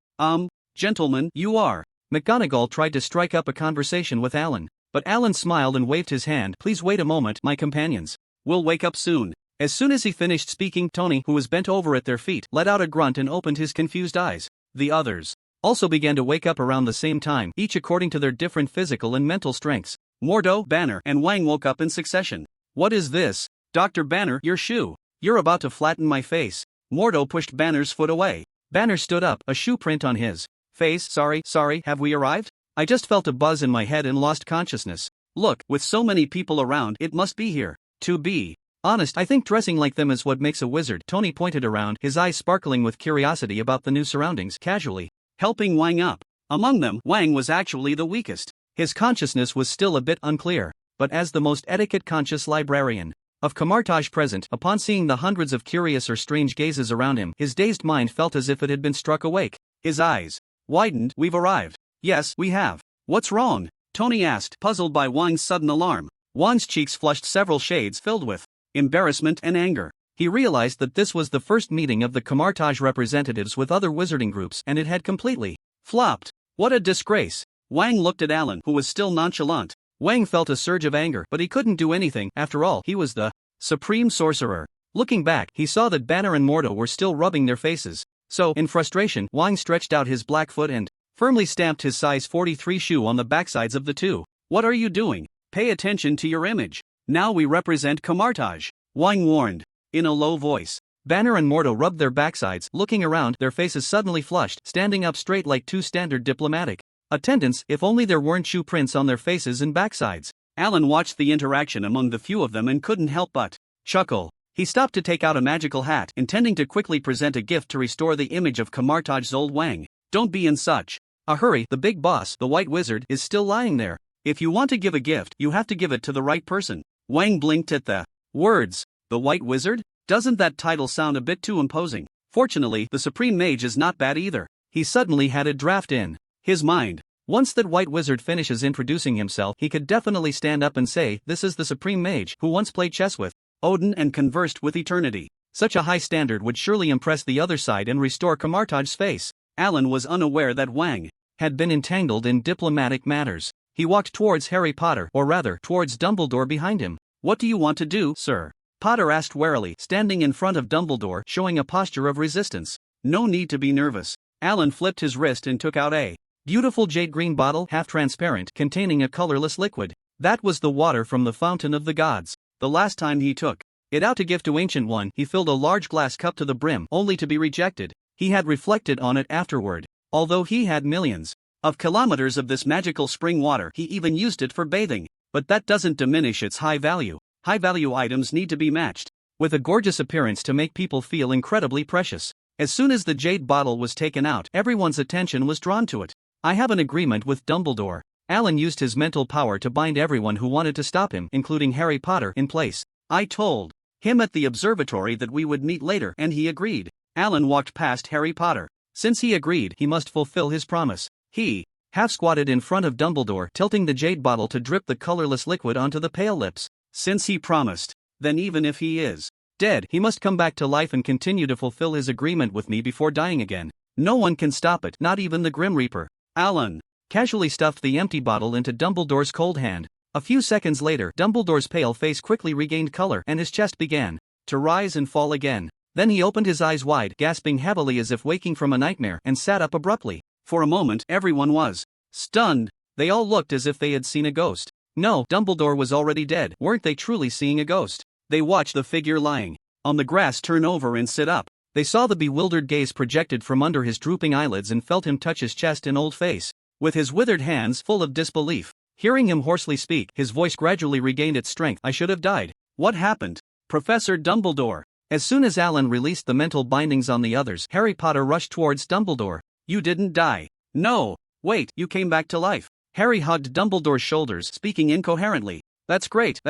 Speaker 1: Gentlemen, you are. McGonagall tried to strike up a conversation with Alan, but Alan smiled and waved his hand. Please wait a moment, my companions. We'll wake up soon. As soon as he finished speaking, Tony, who was bent over at their feet, let out a grunt and opened his confused eyes. The others also began to wake up around the same time, each according to their different physical and mental strengths. Mordo, Banner, and Wang woke up in succession. What is this? Dr. Banner, your shoe. You're about to flatten my face. Mordo pushed Banner's foot away. Banner stood up, a shoe print on his face. Sorry, have we arrived? I just felt a buzz in my head and lost consciousness. Look, with so many people around, it must be here. To be honest, I think dressing like them is what makes a wizard. Tony pointed around, his eyes sparkling with curiosity about the new surroundings, casually helping Wang up. Among them, Wang was actually the weakest. His consciousness was still a bit unclear, but as the most etiquette-conscious librarian of Camartage present, upon seeing the hundreds of curious or strange gazes around him, his dazed mind felt as if it had been struck awake. His eyes widened. We've arrived. Yes, we have. What's wrong? Tony asked, puzzled by Wang's sudden alarm. Wang's cheeks flushed several shades filled with embarrassment and anger. He realized that this was the first meeting of the Camartage representatives with other wizarding groups, and it had completely flopped. What a disgrace. Wang looked at Alan, who was still nonchalant. Wang felt a surge of anger, but he couldn't do anything. After all, he was the supreme sorcerer. Looking back, he saw that Banner and Mordo were still rubbing their faces. So, in frustration, Wang stretched out his black foot and firmly stamped his size 43 shoe on the backsides of the two. What are you doing? Pay attention to your image. Now we represent Camartage, Wang warned in a low voice. Banner and Mordo rubbed their backsides, looking around, their faces suddenly flushed, standing up straight like two standard diplomatic attendants. If only there weren't shoe prints on their faces and backsides. Alan watched the interaction among the few of them and couldn't help but chuckle. He stopped to take out a magical hat, intending to quickly present a gift to restore the image of Camartage's old Wang. Don't be in such a hurry. The big boss, the White Wizard, is still lying there. If you want to give a gift, you have to give it to the right person. Wang blinked at the words, the White Wizard? Doesn't that title sound a bit too imposing? Fortunately, the Supreme Mage is not bad either. He suddenly had a draft in his mind. Once that White Wizard finishes introducing himself, he could definitely stand up and say, this is the Supreme Mage, who once played chess with Odin and conversed with eternity. Such a high standard would surely impress the other side and restore Camartage's face. Alan was unaware that Wang had been entangled in diplomatic matters. He walked towards Harry Potter, or rather, towards Dumbledore behind him. What do you want to do, sir? Potter asked warily, standing in front of Dumbledore, showing a posture of resistance. No need to be nervous. Alan flipped his wrist and took out a beautiful jade green bottle, half transparent, containing a colorless liquid. That was the water from the Fountain of the Gods. The last time he took it out to give to Ancient One, he filled a large glass cup to the brim, only to be rejected. He had reflected on it afterward. Although he had millions of kilometers of this magical spring water, he even used it for bathing. But that doesn't diminish its high value. High-value items need to be matched with a gorgeous appearance to make people feel incredibly precious. As soon as the jade bottle was taken out, everyone's attention was drawn to it. I have an agreement with Dumbledore. Alan used his mental power to bind everyone who wanted to stop him, including Harry Potter, in place. I told him at the observatory that we would meet later, and he agreed. Alan walked past Harry Potter. Since he agreed, he must fulfill his promise. He half-squatted in front of Dumbledore, tilting the jade bottle to drip the colorless liquid onto the pale lips. Since he promised, then even if he is dead, he must come back to life and continue to fulfill his agreement with me before dying again. No one can stop it, not even the Grim Reaper. Alan casually stuffed the empty bottle into Dumbledore's cold hand. A few seconds later, Dumbledore's pale face quickly regained color and his chest began to rise and fall again. Then he opened his eyes wide, gasping heavily as if waking from a nightmare, and sat up abruptly. For a moment, everyone was stunned. They all looked as if they had seen a ghost. No, Dumbledore was already dead. Weren't they truly seeing a ghost? They watched the figure lying on the grass turn over and sit up. They saw the bewildered gaze projected from under his drooping eyelids and felt him touch his chest and old face, with his withered hands full of disbelief. Hearing him hoarsely speak, his voice gradually regained its strength. I should have died. What happened? Professor Dumbledore. As soon as Alan released the mental bindings on the others, Harry Potter rushed towards Dumbledore. You didn't die. No. Wait, you came back to life. Harry hugged Dumbledore's shoulders, speaking incoherently. That's great,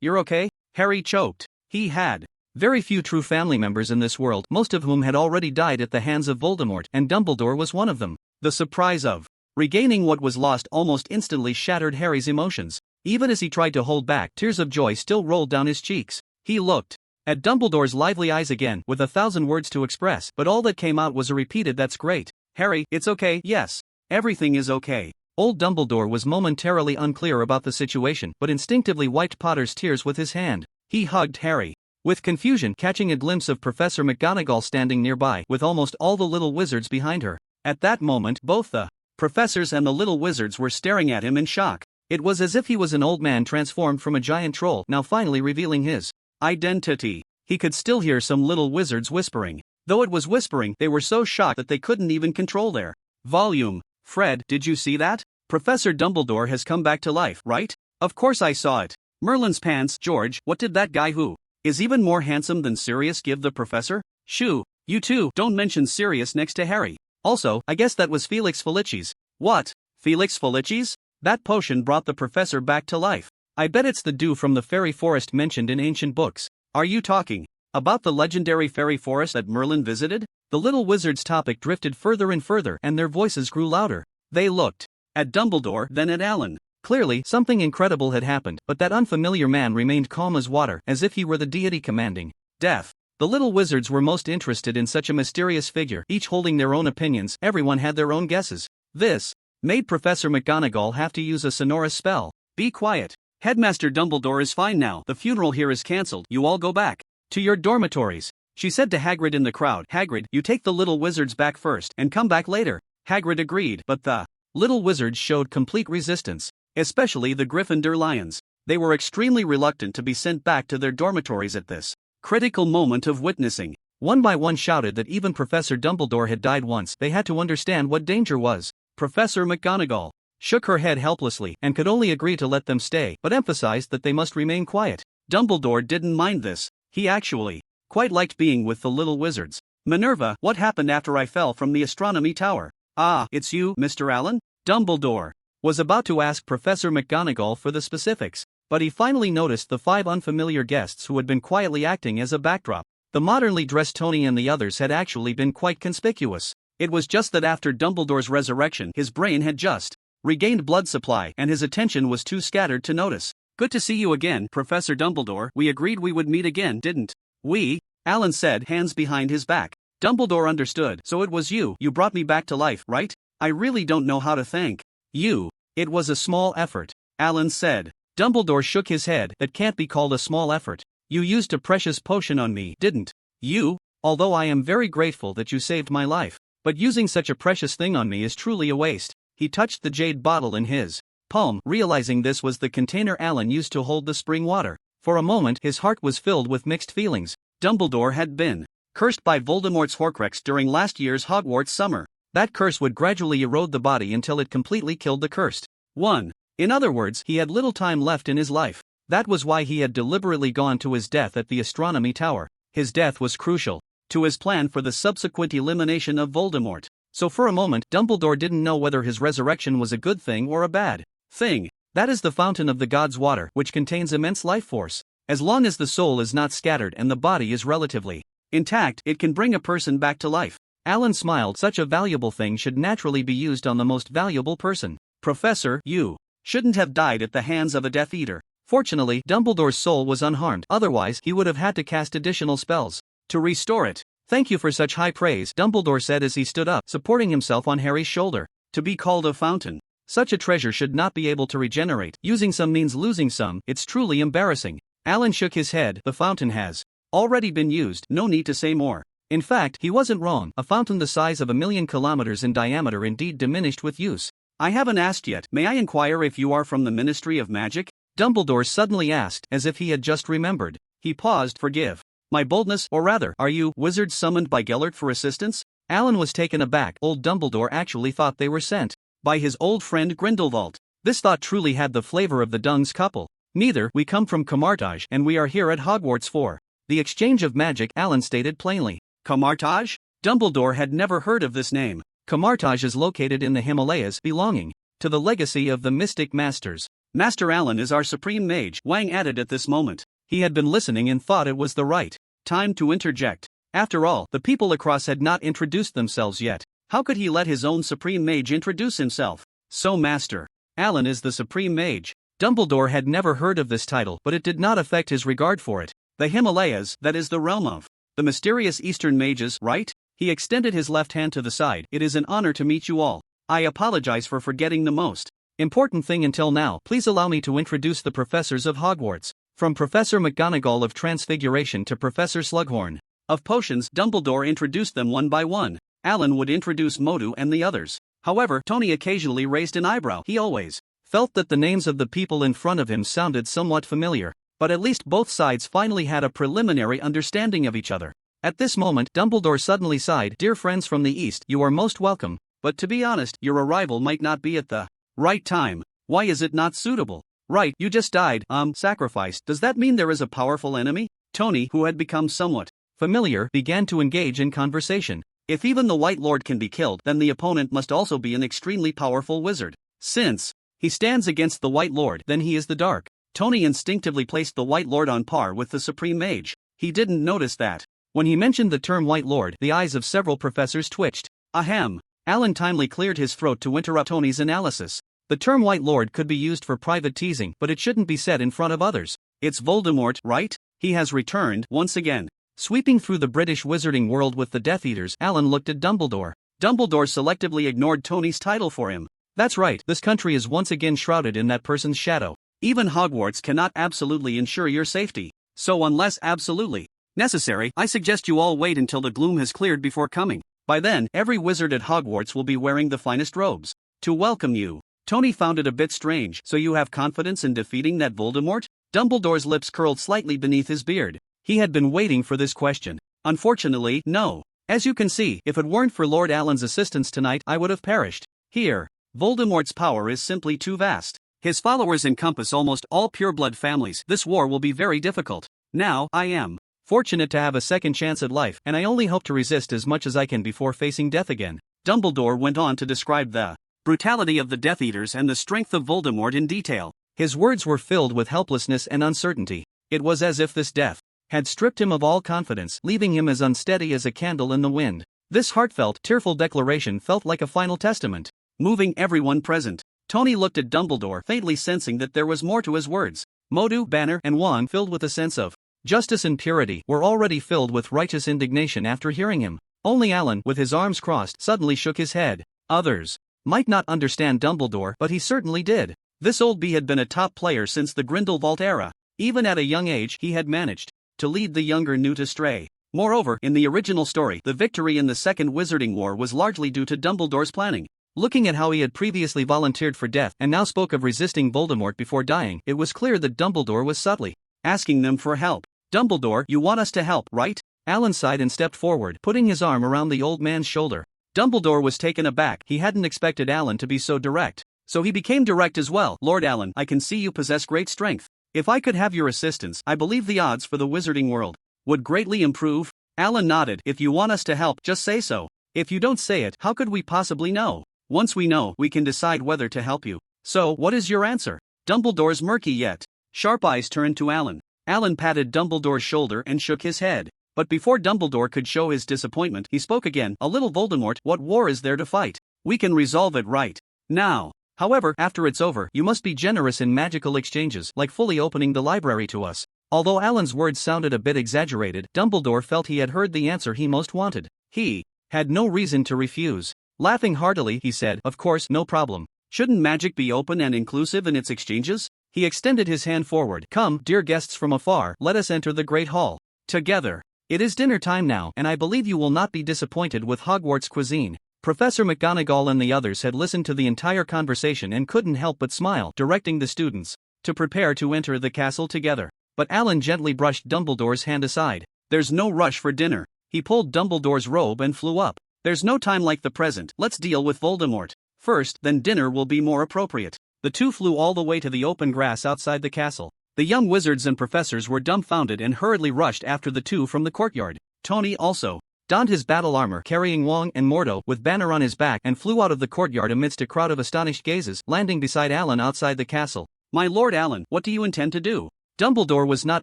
Speaker 1: you're okay? Harry choked. He had very few true family members in this world, most of whom had already died at the hands of Voldemort, and Dumbledore was one of them. The surprise of regaining what was lost almost instantly shattered Harry's emotions. Even as he tried to hold back, tears of joy still rolled down his cheeks. He looked at Dumbledore's lively eyes again, with 1,000 words to express, but all that came out was a repeated "That's great. Harry, it's okay, yes. Everything is okay." Old Dumbledore was momentarily unclear about the situation, but instinctively wiped Potter's tears with his hand. He hugged Harry, with confusion, catching a glimpse of Professor McGonagall standing nearby, with almost all the little wizards behind her. At that moment, both the professors and the little wizards were staring at him in shock. It was as if he was an old man transformed from a giant troll, now finally revealing his identity. He could still hear some little wizards whispering. Though it was whispering, they were so shocked that they couldn't even control their volume. Fred, did you see that? Professor Dumbledore has come back to life, right? Of course I saw it. Merlin's pants. George, what did that guy who is even more handsome than Sirius give the professor? Shoo, you two, don't mention Sirius next to Harry. Also, I guess that was Felix Felicis. What? Felix Felicis? That potion brought the professor back to life. I bet it's the dew from the fairy forest mentioned in ancient books. Are you talking about the legendary fairy forest that Merlin visited? The little wizard's topic drifted further and further, and their voices grew louder. They looked at Dumbledore, then at Alan. Clearly, something incredible had happened, but that unfamiliar man remained calm as water, as if he were the deity commanding death. The little wizards were most interested in such a mysterious figure, each holding their own opinions. Everyone had their own guesses. This made Professor McGonagall have to use a sonorous spell. Be quiet. Headmaster Dumbledore is fine now. The funeral here is cancelled. You all go back to your dormitories, she said to Hagrid in the crowd. Hagrid, you take the little wizards back first and come back later. Hagrid agreed, but the little wizards showed complete resistance, especially the Gryffindor lions. They were extremely reluctant to be sent back to their dormitories at this critical moment of witnessing. One by one shouted that even Professor Dumbledore had died once. They had to understand what danger was. Professor McGonagall shook her head helplessly and could only agree to let them stay, but emphasized that they must remain quiet. Dumbledore didn't mind this. He actually quite liked being with the little wizards. Minerva, what happened after I fell from the astronomy tower? Ah, it's you, Mr. Allen? Dumbledore was about to ask Professor McGonagall for the specifics, but he finally noticed the 5 unfamiliar guests who had been quietly acting as a backdrop. The modernly dressed Tony and the others had actually been quite conspicuous. It was just that after Dumbledore's resurrection, his brain had just regained blood supply, and his attention was too scattered to notice. Good to see you again, Professor Dumbledore. We agreed we would meet again, didn't we? Alan said, hands behind his back. Dumbledore understood. So it was you. You brought me back to life, right? I really don't know how to thank you. It was a small effort, Alan said. Dumbledore shook his head. That can't be called a small effort. You used a precious potion on me, didn't you? Although I am very grateful that you saved my life. But using such a precious thing on me is truly a waste. He touched the jade bottle in his palm, realizing this was the container Alan used to hold the spring water. For a moment, his heart was filled with mixed feelings. Dumbledore had been cursed by Voldemort's Horcrux during last year's Hogwarts summer. That curse would gradually erode the body until it completely killed the cursed one. In other words, he had little time left in his life. That was why he had deliberately gone to his death at the astronomy tower. His death was crucial to his plan for the subsequent elimination of Voldemort. So for a moment, Dumbledore didn't know whether his resurrection was a good thing or a bad thing. That is the fountain of the god's water, which contains immense life force. As long as the soul is not scattered and the body is relatively intact, it can bring a person back to life. Alan smiled. Such a valuable thing should naturally be used on the most valuable person. Professor, you shouldn't have died at the hands of a Death Eater. Fortunately, Dumbledore's soul was unharmed, otherwise he would have had to cast additional spells to restore it. Thank you for such high praise, Dumbledore said as he stood up, supporting himself on Harry's shoulder. To be called a fountain, such a treasure should not be able to regenerate. Using some means losing some. It's truly embarrassing. Alan shook his head. The fountain has already been used, no need to say more. In fact, he wasn't wrong. A fountain the size of 1,000,000 kilometers in diameter indeed diminished with use. I haven't asked yet. May I inquire if you are from the Ministry of Magic? Dumbledore suddenly asked, as if he had just remembered. He paused. Forgive My boldness, or rather, are you wizards summoned by Gellert for assistance? Alan was taken aback. Old Dumbledore actually thought they were sent by his old friend Grindelwald. This thought truly had the flavor of the Dungs couple. Neither, we come from Camartage and we are here at Hogwarts for the exchange of magic, Alan stated plainly. Camartage? Dumbledore had never heard of this name. Camartage is located in the Himalayas, belonging to the legacy of the Mystic Masters. Master Alan is our supreme mage, Wang added at this moment. He had been listening and thought it was the right time to interject. After all, the people across had not introduced themselves yet. How could he let his own supreme mage introduce himself? So Master Alan is the supreme mage. Dumbledore had never heard of this title, but it did not affect his regard for it. The Himalayas, that is the realm of the mysterious Eastern mages, right? He extended his left hand to the side. It is an honor to meet you all. I apologize for forgetting the most important thing until now. Please allow me to introduce the professors of Hogwarts. From Professor McGonagall of Transfiguration to Professor Slughorn of Potions, Dumbledore introduced them one by one. Alan would introduce Modu and the others. However, Tony occasionally raised an eyebrow. He always felt that the names of the people in front of him sounded somewhat familiar, but at least both sides finally had a preliminary understanding of each other. At this moment, Dumbledore suddenly sighed. Dear friends from the East, you are most welcome, but to be honest, your arrival might not be at the right time. Why is it not suitable? Right, you just died, sacrificed. Does that mean there is a powerful enemy? Tony, who had become somewhat familiar, began to engage in conversation. If even the White Lord can be killed, then the opponent must also be an extremely powerful wizard. Since he stands against the White Lord, then he is the Dark. Tony instinctively placed the White Lord on par with the Supreme Mage. He didn't notice that when he mentioned the term White Lord, the eyes of several professors twitched. Ahem. Alan timely cleared his throat to interrupt Tony's analysis. The term White Lord could be used for private teasing, but it shouldn't be said in front of others. It's Voldemort, right? He has returned, once again. Sweeping through the British wizarding world with the Death Eaters, Alan looked at Dumbledore. Dumbledore selectively ignored Tony's title for him. That's right, this country is once again shrouded in that person's shadow. Even Hogwarts cannot absolutely ensure your safety. So unless absolutely necessary, I suggest you all wait until the gloom has cleared before coming. By then, every wizard at Hogwarts will be wearing the finest robes to welcome you. Tony found it a bit strange. So you have confidence in defeating that Voldemort? Dumbledore's lips curled slightly beneath his beard. He had been waiting for this question. Unfortunately, no. As you can see, if it weren't for Lord Alan's assistance tonight, I would have perished. Here, Voldemort's power is simply too vast. His followers encompass almost all pureblood families. This war will be very difficult. Now, I am fortunate to have a second chance at life, and I only hope to resist as much as I can before facing death again. Dumbledore went on to describe the brutality of the Death Eaters and the strength of Voldemort in detail. His words were filled with helplessness and uncertainty. It was as if this death had stripped him of all confidence, leaving him as unsteady as a candle in the wind. This heartfelt, tearful declaration felt like a final testament, moving everyone present. Tony looked at Dumbledore, faintly sensing that there was more to his words. Modu, Banner, and Wand, filled with a sense of justice and purity, were already filled with righteous indignation after hearing him. Only Alan, with his arms crossed, suddenly shook his head. Others might not understand Dumbledore, but he certainly did. This old bee had been a top player since the Grindelwald era. Even at a young age, he had managed to lead the younger Newt astray. Moreover, in the original story, the victory in the Second Wizarding War was largely due to Dumbledore's planning. Looking at how he had previously volunteered for death and now spoke of resisting Voldemort before dying, it was clear that Dumbledore was subtly asking them for help. Dumbledore, you want us to help, right? Alan sighed and stepped forward, putting his arm around the old man's shoulder. Dumbledore was taken aback. He hadn't expected Alan to be so direct. So he became direct as well. Lord Alan, I can see you possess great strength. If I could have your assistance, I believe the odds for the wizarding world would greatly improve. Alan nodded. If you want us to help, just say so. If you don't say it, how could we possibly know? Once we know, we can decide whether to help you. So, what is your answer? Dumbledore's murky yet sharp eyes turned to Alan. Alan patted Dumbledore's shoulder and shook his head. But before Dumbledore could show his disappointment, he spoke again. A little Voldemort, what war is there to fight? We can resolve it right now. However, after it's over, you must be generous in magical exchanges, like fully opening the library to us. Although Alan's words sounded a bit exaggerated, Dumbledore felt he had heard the answer he most wanted. He had no reason to refuse. Laughing heartily, he said, of course, no problem. Shouldn't magic be open and inclusive in its exchanges? He extended his hand forward. Come, dear guests from afar, let us enter the Great Hall together. It is dinner time now, and I believe you will not be disappointed with Hogwarts cuisine. Professor McGonagall and the others had listened to the entire conversation and couldn't help but smile, directing the students to prepare to enter the castle together. But Alan gently brushed Dumbledore's hand aside. There's no rush for dinner. He pulled Dumbledore's robe and flew up. There's no time like the present, let's deal with Voldemort. First, then dinner will be more appropriate. The two flew all the way to the open grass outside the castle. The young wizards and professors were dumbfounded and hurriedly rushed after the two from the courtyard. Tony also donned his battle armor, carrying Wong and Mordo with Banner on his back, and flew out of the courtyard amidst a crowd of astonished gazes, landing beside Alan outside the castle. My Lord Alan, what do you intend to do? Dumbledore was not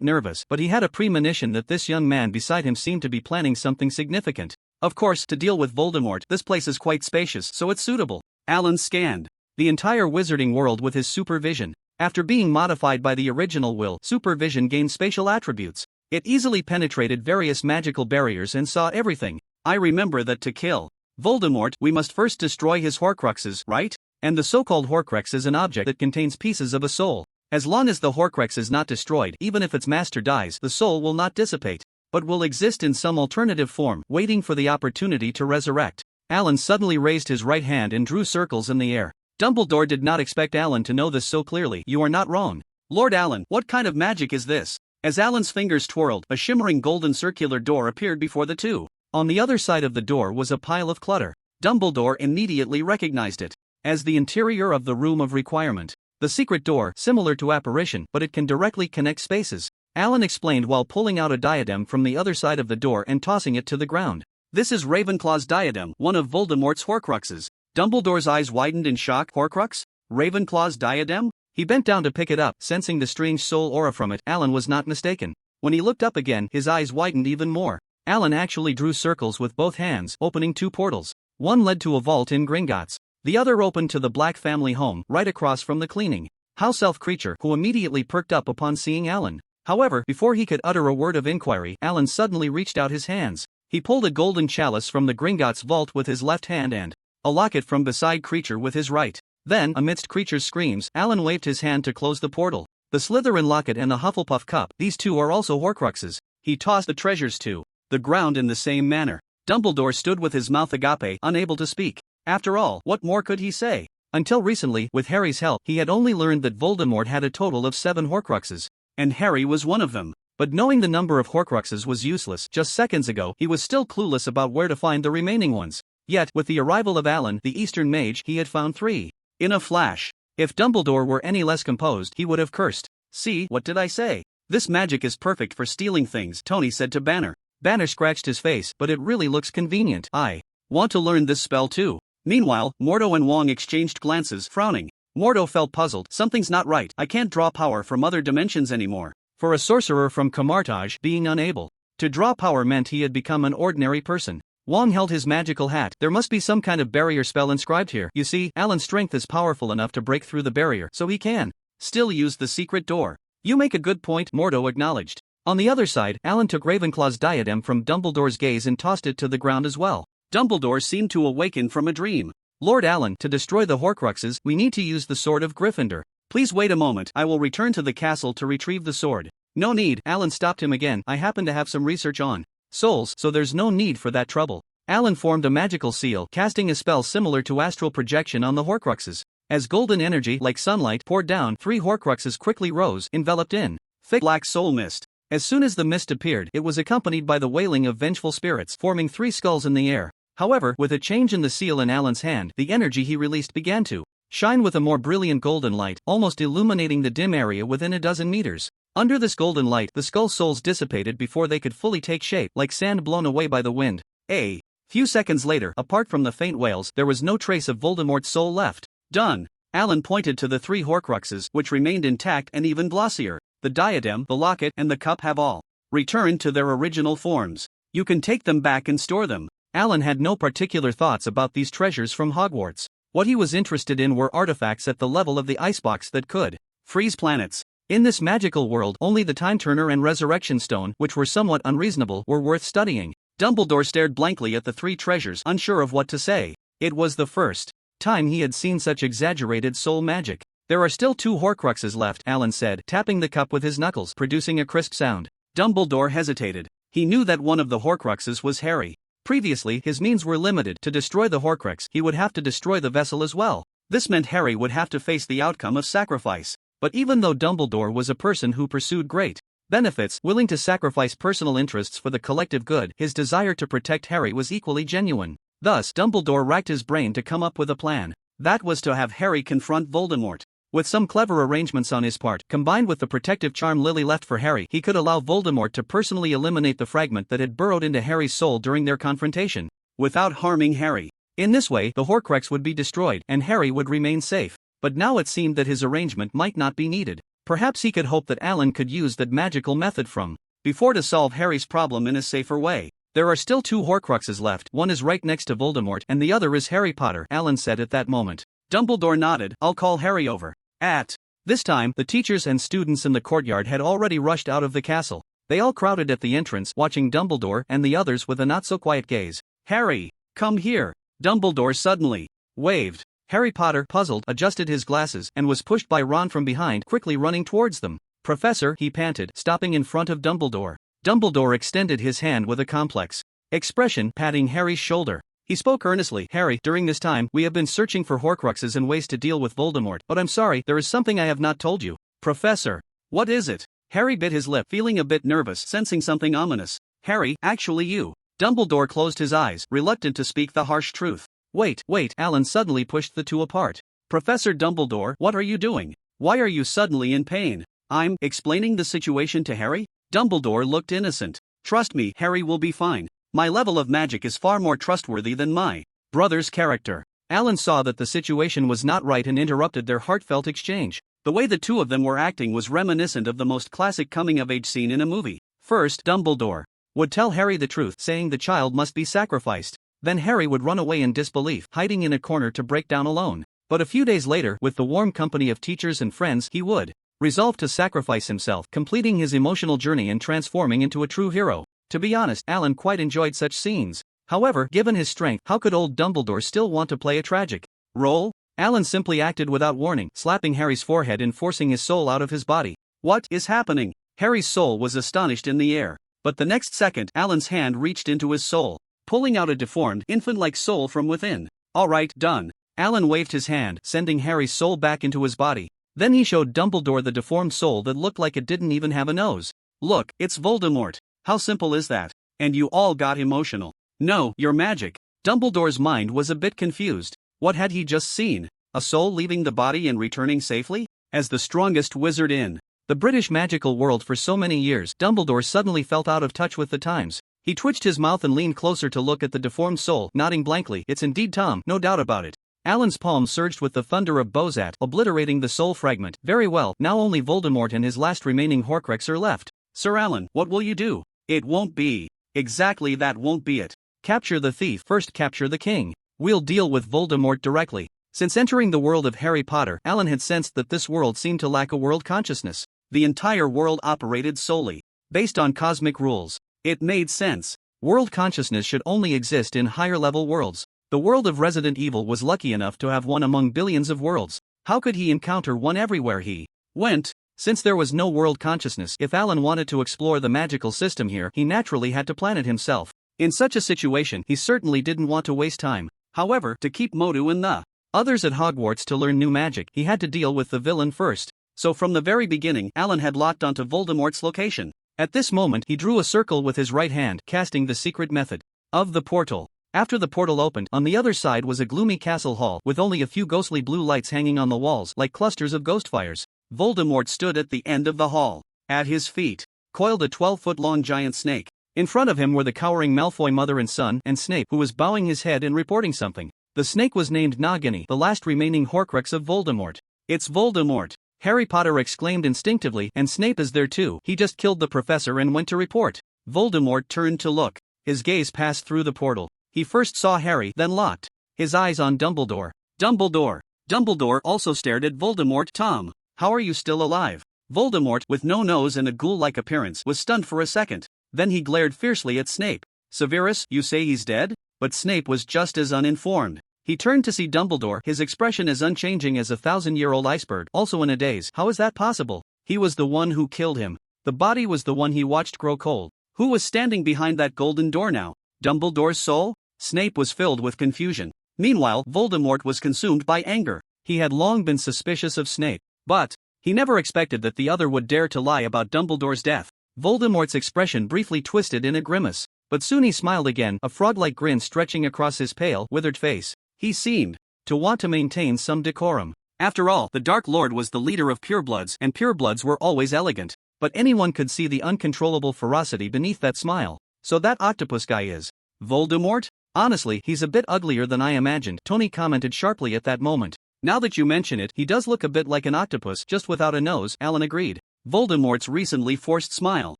Speaker 1: nervous, but he had a premonition that this young man beside him seemed to be planning something significant. Of course, to deal with Voldemort, this place is quite spacious, so it's suitable. Alan scanned the entire wizarding world with his supervision. After being modified by the original will, supervision gained spatial attributes. It easily penetrated various magical barriers and saw everything. I remember that to kill Voldemort, we must first destroy his Horcruxes, right? And the so-called Horcrux is an object that contains pieces of a soul. As long as the Horcrux is not destroyed, even if its master dies, the soul will not dissipate, but will exist in some alternative form, waiting for the opportunity to resurrect. Alan suddenly raised his right hand and drew circles in the air. Dumbledore did not expect Alan to know this so clearly. You are not wrong. Lord Alan, what kind of magic is this? As Alan's fingers twirled, a shimmering golden circular door appeared before the two. On the other side of the door was a pile of clutter. Dumbledore immediately recognized it as the interior of the Room of Requirement. The secret door, similar to Apparition, but it can directly connect spaces. Alan explained while pulling out a diadem from the other side of the door and tossing it to the ground. This is Ravenclaw's diadem, one of Voldemort's Horcruxes. Dumbledore's eyes widened in shock. Horcrux? Ravenclaw's diadem? He bent down to pick it up, sensing the strange soul aura from it. Alan was not mistaken. When he looked up again, his eyes widened even more. Alan actually drew circles with both hands, opening two portals. One led to a vault in Gringotts. The other opened to the Black family home, right across from the cleaning house elf creature, who immediately perked up upon seeing Alan. However, before he could utter a word of inquiry, Alan suddenly reached out his hands. He pulled a golden chalice from the Gringotts vault with his left hand and a locket from beside creature with his right. Then, amidst creature's screams, Alan waved his hand to close the portal. The Slytherin locket and the Hufflepuff cup, these two are also Horcruxes. He tossed the treasures to the ground in the same manner. Dumbledore stood with his mouth agape, unable to speak. After all, what more could he say? Until recently, with Harry's help, he had only learned that Voldemort had a total of 7 Horcruxes, and Harry was one of them. But knowing the number of Horcruxes was useless. Just seconds ago, he was still clueless about where to find the remaining ones. Yet, with the arrival of Alan, the Eastern Mage, he had found 3. In a flash. If Dumbledore were any less composed, he would have cursed. See, what did I say? This magic is perfect for stealing things, Tony said to Banner. Banner scratched his face, but it really looks convenient. I want to learn this spell too. Meanwhile, Mordo and Wong exchanged glances, frowning. Mordo felt puzzled. Something's not right. I can't draw power from other dimensions anymore. For a sorcerer from Camartage, being unable to draw power meant he had become an ordinary person. Wong held his magical hat. There must be some kind of barrier spell inscribed here. You see, Alan's strength is powerful enough to break through the barrier, so he can still use the secret door. You make a good point, Mordo acknowledged. On the other side, Alan took Ravenclaw's diadem from Dumbledore's gaze and tossed it to the ground as well. Dumbledore seemed to awaken from a dream. Lord Alan, to destroy the Horcruxes, we need to use the Sword of Gryffindor. Please wait a moment, I will return to the castle to retrieve the sword. No need, Alan stopped him again. I happen to have some research on souls, so there's no need for that trouble. Alan formed a magical seal, casting a spell similar to astral projection on the Horcruxes. As golden energy, like sunlight, poured down, 3 Horcruxes quickly rose, enveloped in thick black soul mist. As soon as the mist appeared, it was accompanied by the wailing of vengeful spirits, forming 3 skulls in the air. However, with a change in the seal in Alan's hand, the energy he released began to shine with a more brilliant golden light, almost illuminating the dim area within a dozen meters. Under this golden light, the skull souls dissipated before they could fully take shape, like sand blown away by the wind. A few seconds later, apart from the faint wails, there was no trace of Voldemort's soul left. Done. Alan pointed to the 3 Horcruxes, which remained intact and even glossier. The diadem, the locket, and the cup have all returned to their original forms. You can take them back and store them. Alan had no particular thoughts about these treasures from Hogwarts. What he was interested in were artifacts at the level of the icebox that could freeze planets. In this magical world, only the Time Turner and Resurrection Stone, which were somewhat unreasonable, were worth studying. Dumbledore stared blankly at the 3 treasures, unsure of what to say. It was the first time he had seen such exaggerated soul magic. There are still 2 Horcruxes left, Alan said, tapping the cup with his knuckles, producing a crisp sound. Dumbledore hesitated. He knew that one of the Horcruxes was Harry. Previously, his means were limited. To destroy the Horcrux, he would have to destroy the vessel as well. This meant Harry would have to face the outcome of sacrifice. But even though Dumbledore was a person who pursued great benefits, willing to sacrifice personal interests for the collective good. His desire to protect Harry was equally genuine. Thus, Dumbledore racked his brain to come up with a plan. That was to have Harry confront Voldemort. With some clever arrangements on his part, combined with the protective charm Lily left for Harry, he could allow Voldemort to personally eliminate the fragment that had burrowed into Harry's soul during their confrontation, without harming Harry. In this way, the Horcrux would be destroyed, and Harry would remain safe. But now it seemed that his arrangement might not be needed. Perhaps he could hope that Alan could use that magical method from before to solve Harry's problem in a safer way. There are still 2 Horcruxes left, one is right next to Voldemort and the other is Harry Potter, Alan said at that moment. Dumbledore nodded. I'll call Harry over. At this time, the teachers and students in the courtyard had already rushed out of the castle. They all crowded at the entrance, watching Dumbledore and the others with a not-so-quiet gaze. Harry, come here. Dumbledore suddenly waved. Harry Potter, puzzled, adjusted his glasses and was pushed by Ron from behind, quickly running towards them. Professor, he panted, stopping in front of Dumbledore. Dumbledore extended his hand with a complex expression, patting Harry's shoulder. He spoke earnestly. Harry, during this time, we have been searching for Horcruxes and ways to deal with Voldemort, but I'm sorry, there is something I have not told you. Professor, what is it? Harry bit his lip, feeling a bit nervous, sensing something ominous. Harry, actually you. Dumbledore closed his eyes, reluctant to speak the harsh truth. Wait, Alan suddenly pushed the two apart. Professor Dumbledore, what are you doing? Why are you suddenly in pain? I'm explaining the situation to Harry? Dumbledore looked innocent. Trust me, Harry will be fine. My level of magic is far more trustworthy than my brother's character. Alan saw that the situation was not right and interrupted their heartfelt exchange. The way the two of them were acting was reminiscent of the most classic coming-of-age scene in a movie. First, Dumbledore would tell Harry the truth, saying the child must be sacrificed. Then Harry would run away in disbelief, hiding in a corner to break down alone. But a few days later, with the warm company of teachers and friends, he would resolve to sacrifice himself, completing his emotional journey and transforming into a true hero. To be honest, Alan quite enjoyed such scenes. However, given his strength, how could old Dumbledore still want to play a tragic role? Alan simply acted without warning, slapping Harry's forehead and forcing his soul out of his body. What is happening? Harry's soul was astonished in the air. But the next second, Alan's hand reached into his soul, pulling out a deformed, infant-like soul from within. All right, done. Alan waved his hand, sending Harry's soul back into his body. Then he showed Dumbledore the deformed soul that looked like it didn't even have a nose. Look, it's Voldemort. How simple is that? And you all got emotional. No, you're magic. Dumbledore's mind was a bit confused. What had he just seen? A soul leaving the body and returning safely? As the strongest wizard in the British magical world for so many years, Dumbledore suddenly felt out of touch with the times. He twitched his mouth and leaned closer to look at the deformed soul, nodding blankly. It's indeed Tom, no doubt about it. Alan's palm surged with the thunder of Bozat, obliterating the soul fragment. Very well, now only Voldemort and his last remaining Horcrux are left. Sir Alan, what will you do? It won't be. Exactly, that won't be it. Capture the thief. First capture the king. We'll deal with Voldemort directly. Since entering the world of Harry Potter, Alan had sensed that this world seemed to lack a world consciousness. The entire world operated solely based on cosmic rules. It made sense. World consciousness should only exist in higher-level worlds. The world of Resident Evil was lucky enough to have one among billions of worlds. How could he encounter one everywhere he went? Since there was no world consciousness, if Alan wanted to explore the magical system here, he naturally had to plan it himself. In such a situation, he certainly didn't want to waste time. However, to keep Modu and the others at Hogwarts to learn new magic, he had to deal with the villain first. So from the very beginning, Alan had locked onto Voldemort's location. At this moment, he drew a circle with his right hand, casting the secret method of the portal. After the portal opened, on the other side was a gloomy castle hall with only a few ghostly blue lights hanging on the walls like clusters of ghost fires. Voldemort stood at the end of the hall. At his feet coiled a 12-foot-long giant snake. In front of him were the cowering Malfoy mother and son, and Snape, who was bowing his head and reporting something. The snake was named Nagini, the last remaining Horcrux of Voldemort. It's Voldemort! Harry Potter exclaimed instinctively, and Snape is there too. He just killed the professor and went to report. Voldemort turned to look. His gaze passed through the portal. He first saw Harry, then locked his eyes on Dumbledore. Dumbledore! Dumbledore also stared at Voldemort. Tom, how are you still alive? Voldemort, with no nose and a ghoul-like appearance, was stunned for a second. Then he glared fiercely at Snape. Severus, you say he's dead? But Snape was just as uninformed. He turned to see Dumbledore, his expression as unchanging as a 1,000-year-old iceberg, also in a daze. How is that possible? He was the one who killed him. The body was the one he watched grow cold. Who was standing behind that golden door now? Dumbledore's soul? Snape was filled with confusion. Meanwhile, Voldemort was consumed by anger. He had long been suspicious of Snape, but he never expected that the other would dare to lie about Dumbledore's death. Voldemort's expression briefly twisted in a grimace, but soon he smiled again, a frog-like grin stretching across his pale, withered face. He seemed to want to maintain some decorum. After all, the Dark Lord was the leader of purebloods, and purebloods were always elegant. But anyone could see the uncontrollable ferocity beneath that smile. So that octopus guy is Voldemort? Honestly, he's a bit uglier than I imagined, Tony commented sharply at that moment. Now that you mention it, he does look a bit like an octopus, just without a nose, Alan agreed. Voldemort's recently forced smile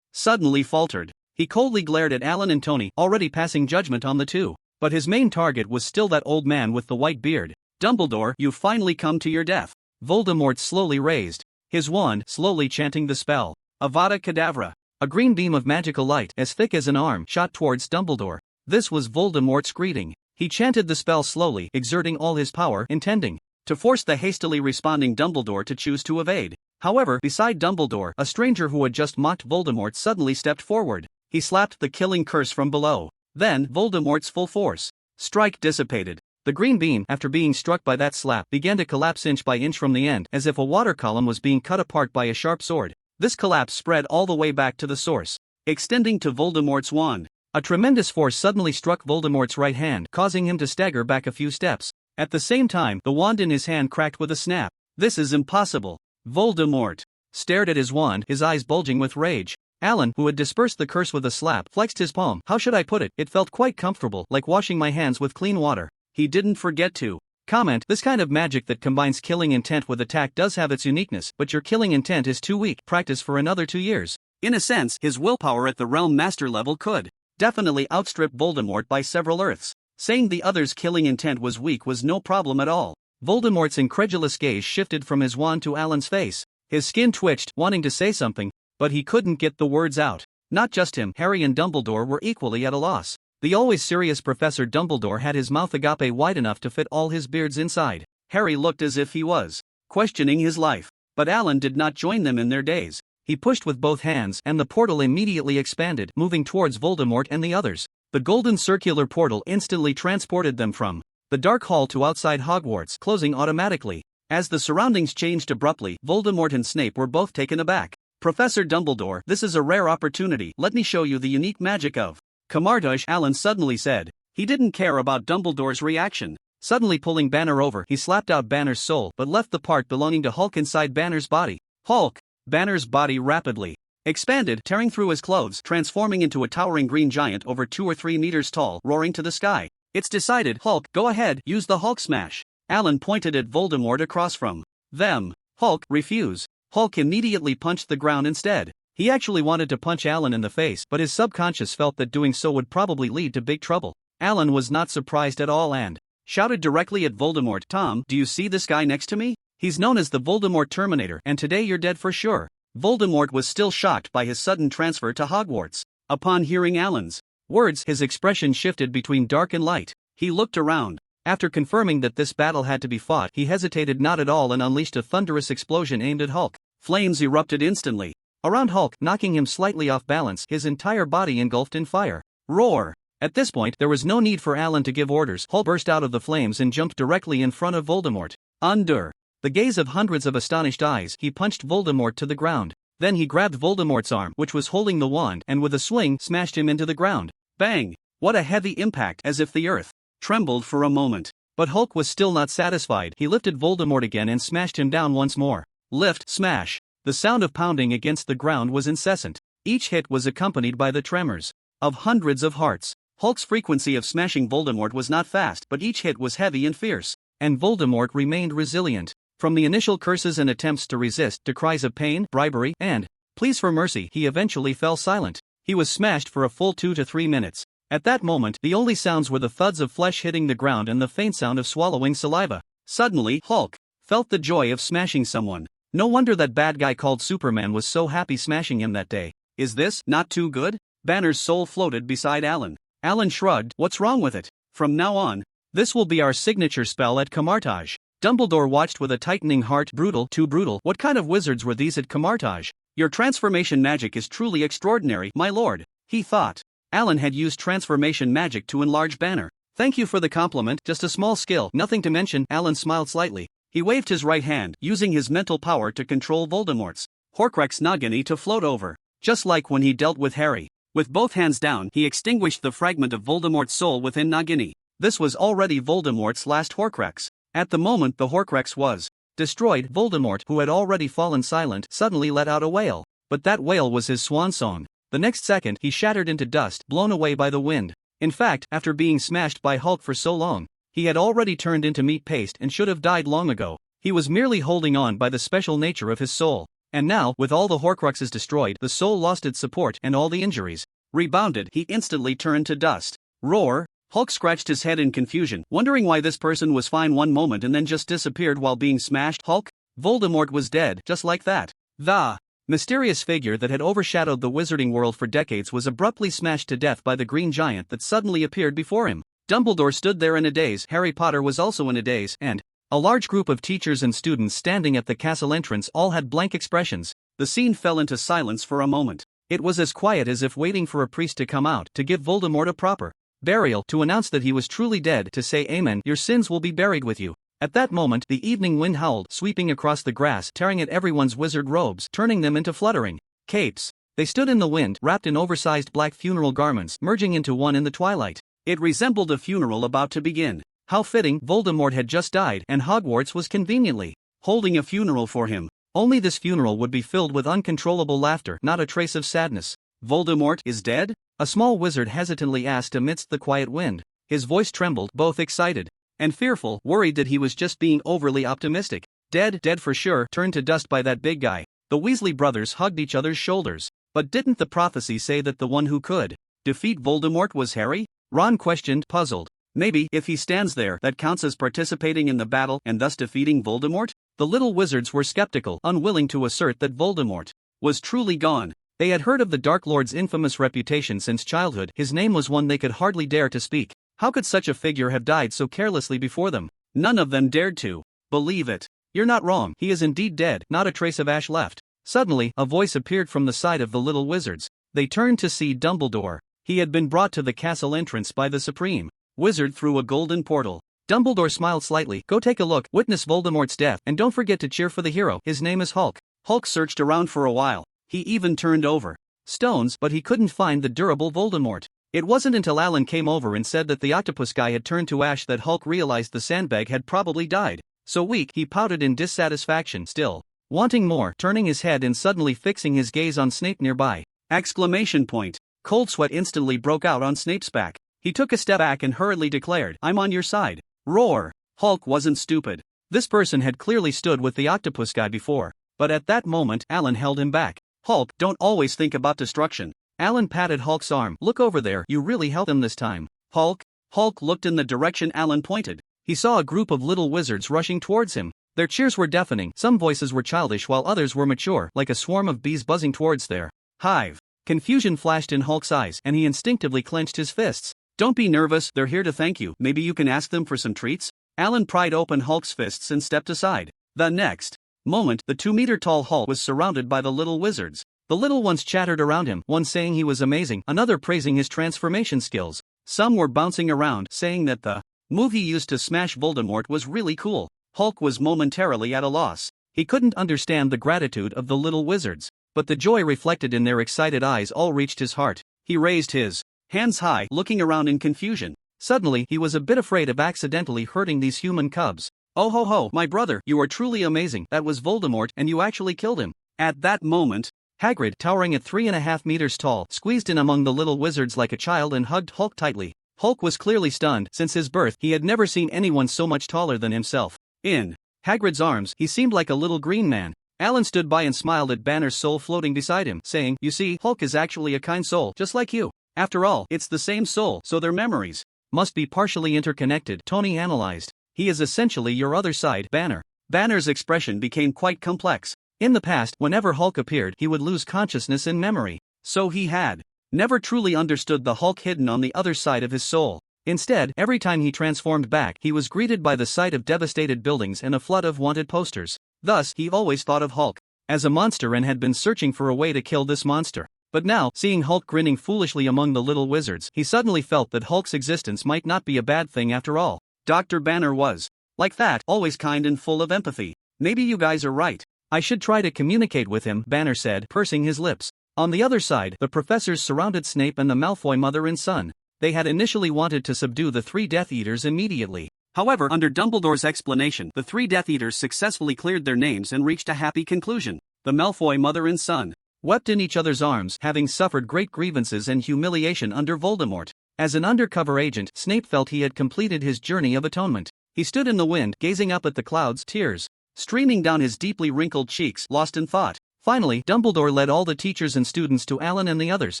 Speaker 1: suddenly faltered. He coldly glared at Alan and Tony, already passing judgment on the two. But his main target was still that old man with the white beard. Dumbledore, you've finally come to your death. Voldemort slowly raised his wand, slowly chanting the spell. Avada Kedavra. A green beam of magical light, as thick as an arm, shot towards Dumbledore. This was Voldemort's greeting. He chanted the spell slowly, exerting all his power, intending to force the hastily responding Dumbledore to choose to evade. However, beside Dumbledore, a stranger who had just mocked Voldemort suddenly stepped forward. He slapped the killing curse from below. Then, Voldemort's full force strike dissipated. The green beam, after being struck by that slap, began to collapse inch by inch from the end, as if a water column was being cut apart by a sharp sword. This collapse spread all the way back to the source, extending to Voldemort's wand. A tremendous force suddenly struck Voldemort's right hand, causing him to stagger back a few steps. At the same time, the wand in his hand cracked with a snap. This is impossible. Voldemort stared at his wand, his eyes bulging with rage. Alan, who had dispersed the curse with a slap, flexed his palm. How should I put it? It felt quite comfortable, like washing my hands with clean water. He didn't forget to comment, this kind of magic that combines killing intent with attack does have its uniqueness, but your killing intent is too weak. Practice for another 2 years. In a sense, his willpower at the realm master level could definitely outstrip Voldemort by several Earths. Saying the other's killing intent was weak was no problem at all. Voldemort's incredulous gaze shifted from his wand to Alan's face. His skin twitched, wanting to say something, but he couldn't get the words out. Not just him, Harry and Dumbledore were equally at a loss. The always serious Professor Dumbledore had his mouth agape wide enough to fit all his beards inside. Harry looked as if he was questioning his life. But Alan did not join them in their daze. He pushed with both hands, and the portal immediately expanded, moving towards Voldemort and the others. The golden circular portal instantly transported them from the dark hall to outside Hogwarts, closing automatically. As the surroundings changed abruptly, Voldemort and Snape were both taken aback. Professor Dumbledore, this is a rare opportunity. Let me show you the unique magic of Camartage, Alan suddenly said. He didn't care about Dumbledore's reaction. Suddenly pulling Banner over, he slapped out Banner's soul but left the part belonging to Hulk inside Banner's body. Hulk! Banner's body rapidly expanded, tearing through his clothes, transforming into a towering green giant over 2 or 3 meters tall, roaring to the sky. It's decided, Hulk, go ahead, use the Hulk smash. Alan pointed at Voldemort across from them. Hulk, refuse. Hulk immediately punched the ground instead. He actually wanted to punch Alan in the face, but his subconscious felt that doing so would probably lead to big trouble. Alan was not surprised at all and shouted directly at Voldemort, Tom, do you see this guy next to me? He's known as the Voldemort Terminator, and today you're dead for sure. Voldemort was still shocked by his sudden transfer to Hogwarts. Upon hearing Alan's words, his expression shifted between dark and light. He looked around. After confirming that this battle had to be fought, he hesitated not at all and unleashed a thunderous explosion aimed at Hulk. Flames erupted instantly around Hulk, knocking him slightly off balance, his entire body engulfed in fire. Roar! At this point, there was no need for Alan to give orders. Hulk burst out of the flames and jumped directly in front of Voldemort. Under the gaze of hundreds of astonished eyes, he punched Voldemort to the ground. Then he grabbed Voldemort's arm, which was holding the wand, and with a swing, smashed him into the ground. Bang! What a heavy impact, as if the earth trembled for a moment. But Hulk was still not satisfied. He lifted Voldemort again and smashed him down once more. Lift, smash. The sound of pounding against the ground was incessant. Each hit was accompanied by the tremors of hundreds of hearts. Hulk's frequency of smashing Voldemort was not fast, but each hit was heavy and fierce. And Voldemort remained resilient. From the initial curses and attempts to resist to cries of pain, bribery, and pleas for mercy, he eventually fell silent. He was smashed for a full 2 to 3 minutes. At that moment, the only sounds were the thuds of flesh hitting the ground and the faint sound of swallowing saliva. Suddenly, Hulk felt the joy of smashing someone. No wonder that bad guy called Superman was so happy smashing him that day. Is this not too good? Banner's soul floated beside Alan. Alan shrugged. What's wrong with it? From now on, this will be our signature spell at Camartage. Dumbledore watched with a tightening heart. Brutal, too brutal. What kind of wizards were these at Camartage? Your transformation magic is truly extraordinary, my lord, he thought. Alan had used transformation magic to enlarge Banner. Thank you for the compliment, just a small skill, nothing to mention. Alan smiled slightly. He waved his right hand, using his mental power to control Voldemort's Horcrux Nagini to float over. just like when he dealt with Harry. With both hands down, he extinguished the fragment of Voldemort's soul within Nagini. This was already Voldemort's last Horcrux. At the moment the Horcrux was destroyed, Voldemort, who had already fallen silent, suddenly let out a wail. But that wail was his swan song. The next second, he shattered into dust, blown away by the wind. In fact, after being smashed by Hulk for so long, he had already turned into meat paste and should have died long ago. He was merely holding on by the special nature of his soul. And now, with all the Horcruxes destroyed, the soul lost its support and all the injuries rebounded. He instantly turned to dust. Roar! Hulk scratched his head in confusion, wondering why this person was fine one moment and then just disappeared while being smashed. Hulk? Voldemort was dead, just like that. The mysterious figure that had overshadowed the wizarding world for decades was abruptly smashed to death by the green giant that suddenly appeared before him. Dumbledore stood there in a daze, Harry Potter was also in a daze, and a large group of teachers and students standing at the castle entrance all had blank expressions. The scene fell into silence for a moment. It was as quiet as if waiting for a priest to come out to give Voldemort a proper burial, to announce that he was truly dead, to say amen, your sins will be buried with you. At that moment, the evening wind howled, sweeping across the grass, tearing at everyone's wizard robes, turning them into fluttering capes. They stood in the wind, wrapped in oversized black funeral garments, merging into one in the twilight. It resembled a funeral about to begin. How fitting, Voldemort had just died, and Hogwarts was conveniently holding a funeral for him. Only this funeral would be filled with uncontrollable laughter, not a trace of sadness. Voldemort is dead? A small wizard hesitantly asked amidst the quiet wind. His voice trembled, both excited and fearful, worried that he was just being overly optimistic. Dead for sure, turned to dust by that big guy. The Weasley brothers hugged each other's shoulders. But didn't the prophecy say that the one who could defeat Voldemort was Harry? Ron questioned, puzzled. Maybe, if he stands there, that counts as participating in the battle and thus defeating Voldemort? The little wizards were skeptical, unwilling to assert that Voldemort was truly gone. They had heard of the Dark Lord's infamous reputation since childhood. His name was one they could hardly dare to speak. How could such a figure have died so carelessly before them? None of them dared to believe it. You're not wrong, he is indeed dead, not a trace of ash left. Suddenly, a voice appeared from the side of the little wizards. They turned to see Dumbledore. He had been brought to the castle entrance by the Supreme Wizard through a golden portal. Dumbledore smiled slightly. Go take a look, witness Voldemort's death, and don't forget to cheer for the hero. His name is Hulk. Hulk searched around for a while. He even turned over stones, but he couldn't find the durable Voldemort. It wasn't until Alan came over and said that the octopus guy had turned to ash that Hulk realized the sandbag had probably died. So weak, he pouted in dissatisfaction, still wanting more, turning his head and suddenly fixing his gaze on Snape nearby. Exclamation point. Cold sweat instantly broke out on Snape's back. He took a step back and hurriedly declared, I'm on your side. Roar. Hulk wasn't stupid. This person had clearly stood with the octopus guy before. But at that moment, Alan held him back. Hulk, don't always think about destruction. Alan patted Hulk's arm. Look over there, you really helped him this time. Hulk? Hulk looked in the direction Alan pointed. He saw a group of little wizards rushing towards him. Their cheers were deafening, some voices were childish while others were mature, like a swarm of bees buzzing towards their hive. Confusion flashed in Hulk's eyes, and he instinctively clenched his fists. Don't be nervous, they're here to thank you. Maybe you can ask them for some treats? Alan pried open Hulk's fists and stepped aside. The next moment, the 2-meter-tall Hulk was surrounded by the little wizards. The little ones chattered around him, one saying he was amazing, another praising his transformation skills. Some were bouncing around, saying that the move he used to smash Voldemort was really cool. Hulk was momentarily at a loss. He couldn't understand the gratitude of the little wizards, but the joy reflected in their excited eyes all reached his heart. He raised his hands high, looking around in confusion. Suddenly, he was a bit afraid of accidentally hurting these human cubs. Oh ho ho, my brother, you are truly amazing. That was Voldemort, and you actually killed him. At that moment, Hagrid, towering at 3.5 meters tall, squeezed in among the little wizards like a child and hugged Hulk tightly. Hulk was clearly stunned. Since his birth, he had never seen anyone so much taller than himself. In Hagrid's arms, he seemed like a little green man. Alan stood by and smiled at Banner's soul floating beside him, saying, You see, Hulk is actually a kind soul, just like you. After all, it's the same soul, so their memories must be partially interconnected, Tony analyzed. He is essentially your other side, Banner. Banner's expression became quite complex. In the past, whenever Hulk appeared, he would lose consciousness and memory. So he had never truly understood the Hulk hidden on the other side of his soul. Instead, every time he transformed back, he was greeted by the sight of devastated buildings and a flood of wanted posters. Thus, he always thought of Hulk as a monster and had been searching for a way to kill this monster. But now, seeing Hulk grinning foolishly among the little wizards, he suddenly felt that Hulk's existence might not be a bad thing after all. Dr. Banner was like that, always kind and full of empathy. Maybe you guys are right. I should try to communicate with him, Banner said, pursing his lips. On the other side, the professors surrounded Snape and the Malfoy mother and son. They had initially wanted to subdue the 3 Death Eaters immediately. However, under Dumbledore's explanation, the 3 Death Eaters successfully cleared their names and reached a happy conclusion. The Malfoy mother and son wept in each other's arms, having suffered great grievances and humiliation under Voldemort. As an undercover agent, Snape felt he had completed his journey of atonement. He stood in the wind, gazing up at the clouds, tears streaming down his deeply wrinkled cheeks, lost in thought. Finally, Dumbledore led all the teachers and students to Alan and the others,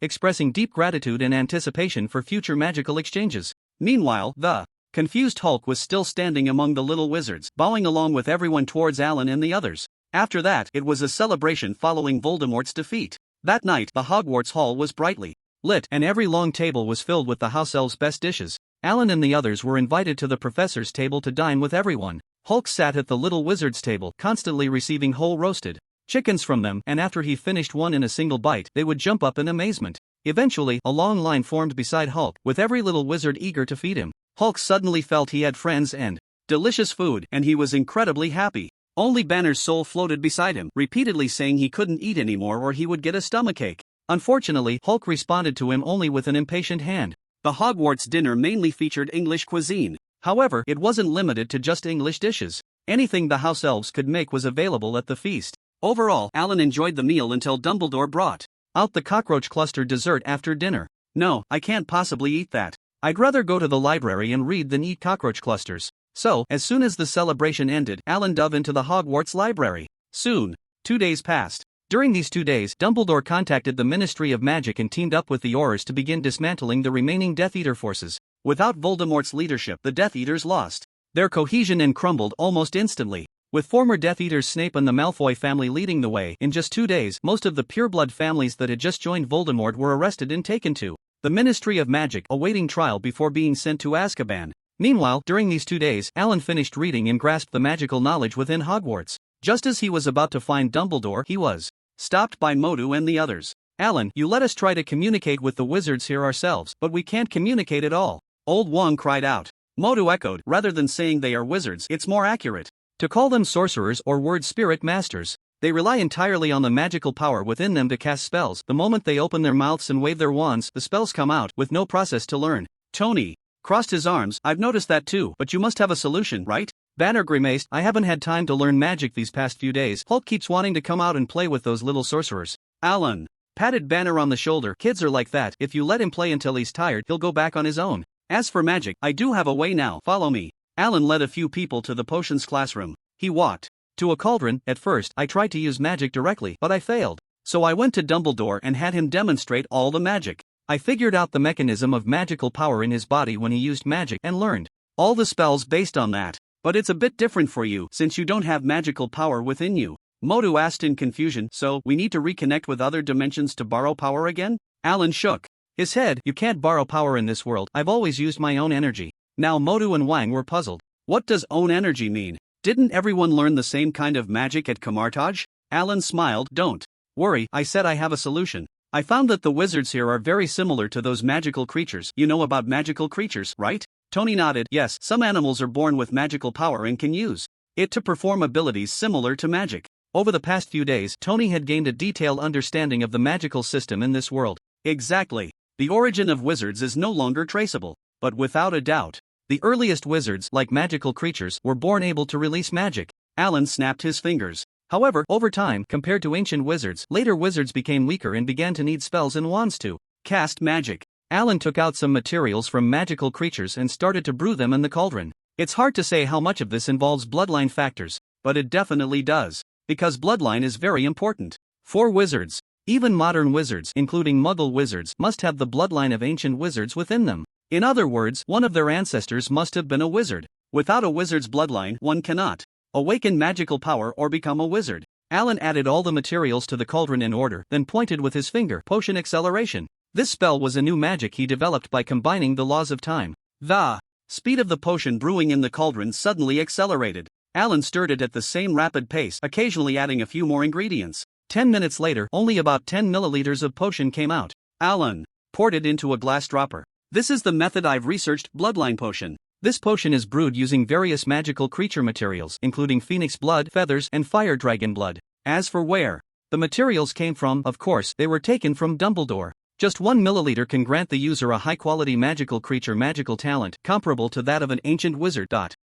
Speaker 1: expressing deep gratitude and anticipation for future magical exchanges. Meanwhile, the confused Hulk was still standing among the little wizards, bowing along with everyone towards Alan and the others. After that, it was a celebration following Voldemort's defeat. That night, the Hogwarts Hall was brightly lit, and every long table was filled with the house elves' best dishes. Alan and the others were invited to the professor's table to dine with everyone. Hulk sat at the little wizard's table, constantly receiving whole roasted chickens from them, and after he finished one in a single bite, they would jump up in amazement. Eventually, a long line formed beside Hulk, with every little wizard eager to feed him. Hulk suddenly felt he had friends and delicious food, and he was incredibly happy. Only Banner's soul floated beside him, repeatedly saying he couldn't eat anymore or he would get a stomachache. Unfortunately, Hulk responded to him only with an impatient hand. The Hogwarts dinner mainly featured English cuisine. However, it wasn't limited to just English dishes. Anything the house elves could make was available at the feast. Overall, Alan enjoyed the meal until Dumbledore brought out the cockroach cluster dessert after dinner. No, I can't possibly eat that. I'd rather go to the library and read than eat cockroach clusters. So, as soon as the celebration ended, Alan dove into the Hogwarts library. Soon, 2 days passed. During these 2 days, Dumbledore contacted the Ministry of Magic and teamed up with the Aurors to begin dismantling the remaining Death Eater forces. Without Voldemort's leadership, the Death Eaters lost their cohesion and crumbled almost instantly. With former Death Eaters Snape and the Malfoy family leading the way, in just 2 days, most of the pureblood families that had just joined Voldemort were arrested and taken to the Ministry of Magic, awaiting trial before being sent to Azkaban. Meanwhile, during these 2 days, Alan finished reading and grasped the magical knowledge within Hogwarts. Just as he was about to find Dumbledore, he was stopped by Modu and the others. Alan, you let us try to communicate with the wizards here ourselves, but we can't communicate at all. Old Wong cried out. Modu echoed, rather than saying they are wizards, it's more accurate to call them sorcerers or word spirit masters. They rely entirely on the magical power within them to cast spells. The moment they open their mouths and wave their wands, the spells come out, with no process to learn. Tony crossed his arms. I've noticed that too, but you must have a solution, right? Banner grimaced, I haven't had time to learn magic these past few days. Hulk keeps wanting to come out and play with those little sorcerers. Alan patted Banner on the shoulder. Kids are like that, if you let him play until he's tired, he'll go back on his own. As for magic, I do have a way now, follow me. Alan led a few people to the potions classroom. He walked to a cauldron. At first, I tried to use magic directly, but I failed. So I went to Dumbledore and had him demonstrate all the magic. I figured out the mechanism of magical power in his body when he used magic and learned all the spells based on that. But it's a bit different for you, since you don't have magical power within you. Modu asked in confusion, so we need to reconnect with other dimensions to borrow power again? Alan shook his head. You can't borrow power in this world, I've always used my own energy. Now Modu and Wang were puzzled. What does own energy mean? Didn't everyone learn the same kind of magic at Camartage? Alan smiled. Don't worry, I said I have a solution. I found that the wizards here are very similar to those magical creatures. You know about magical creatures, right? Tony nodded. Yes, some animals are born with magical power and can use it to perform abilities similar to magic. Over the past few days, Tony had gained a detailed understanding of the magical system in this world. Exactly. The origin of wizards is no longer traceable. But without a doubt, the earliest wizards, like magical creatures, were born able to release magic. Alan snapped his fingers. However, over time, compared to ancient wizards, later wizards became weaker and began to need spells and wands to cast magic. Alan took out some materials from magical creatures and started to brew them in the cauldron. It's hard to say how much of this involves bloodline factors, but it definitely does, because bloodline is very important. For wizards, even modern wizards, including Muggle wizards, must have the bloodline of ancient wizards within them. In other words, one of their ancestors must have been a wizard. Without a wizard's bloodline, one cannot awaken magical power or become a wizard. Alan added all the materials to the cauldron in order, then pointed with his finger. Potion acceleration. This spell was a new magic he developed by combining the laws of time. The speed of the potion brewing in the cauldron suddenly accelerated. Alan stirred it at the same rapid pace, occasionally adding a few more ingredients. 10 minutes later, only about 10 milliliters of potion came out. Alan poured it into a glass dropper. This is the method I've researched, bloodline potion. This potion is brewed using various magical creature materials, including phoenix blood, feathers, and fire dragon blood. As for where The materials came from, of course, they were taken from Dumbledore. Just 1 milliliter can grant the user a high-quality magical creature magical talent comparable to that of an ancient wizard.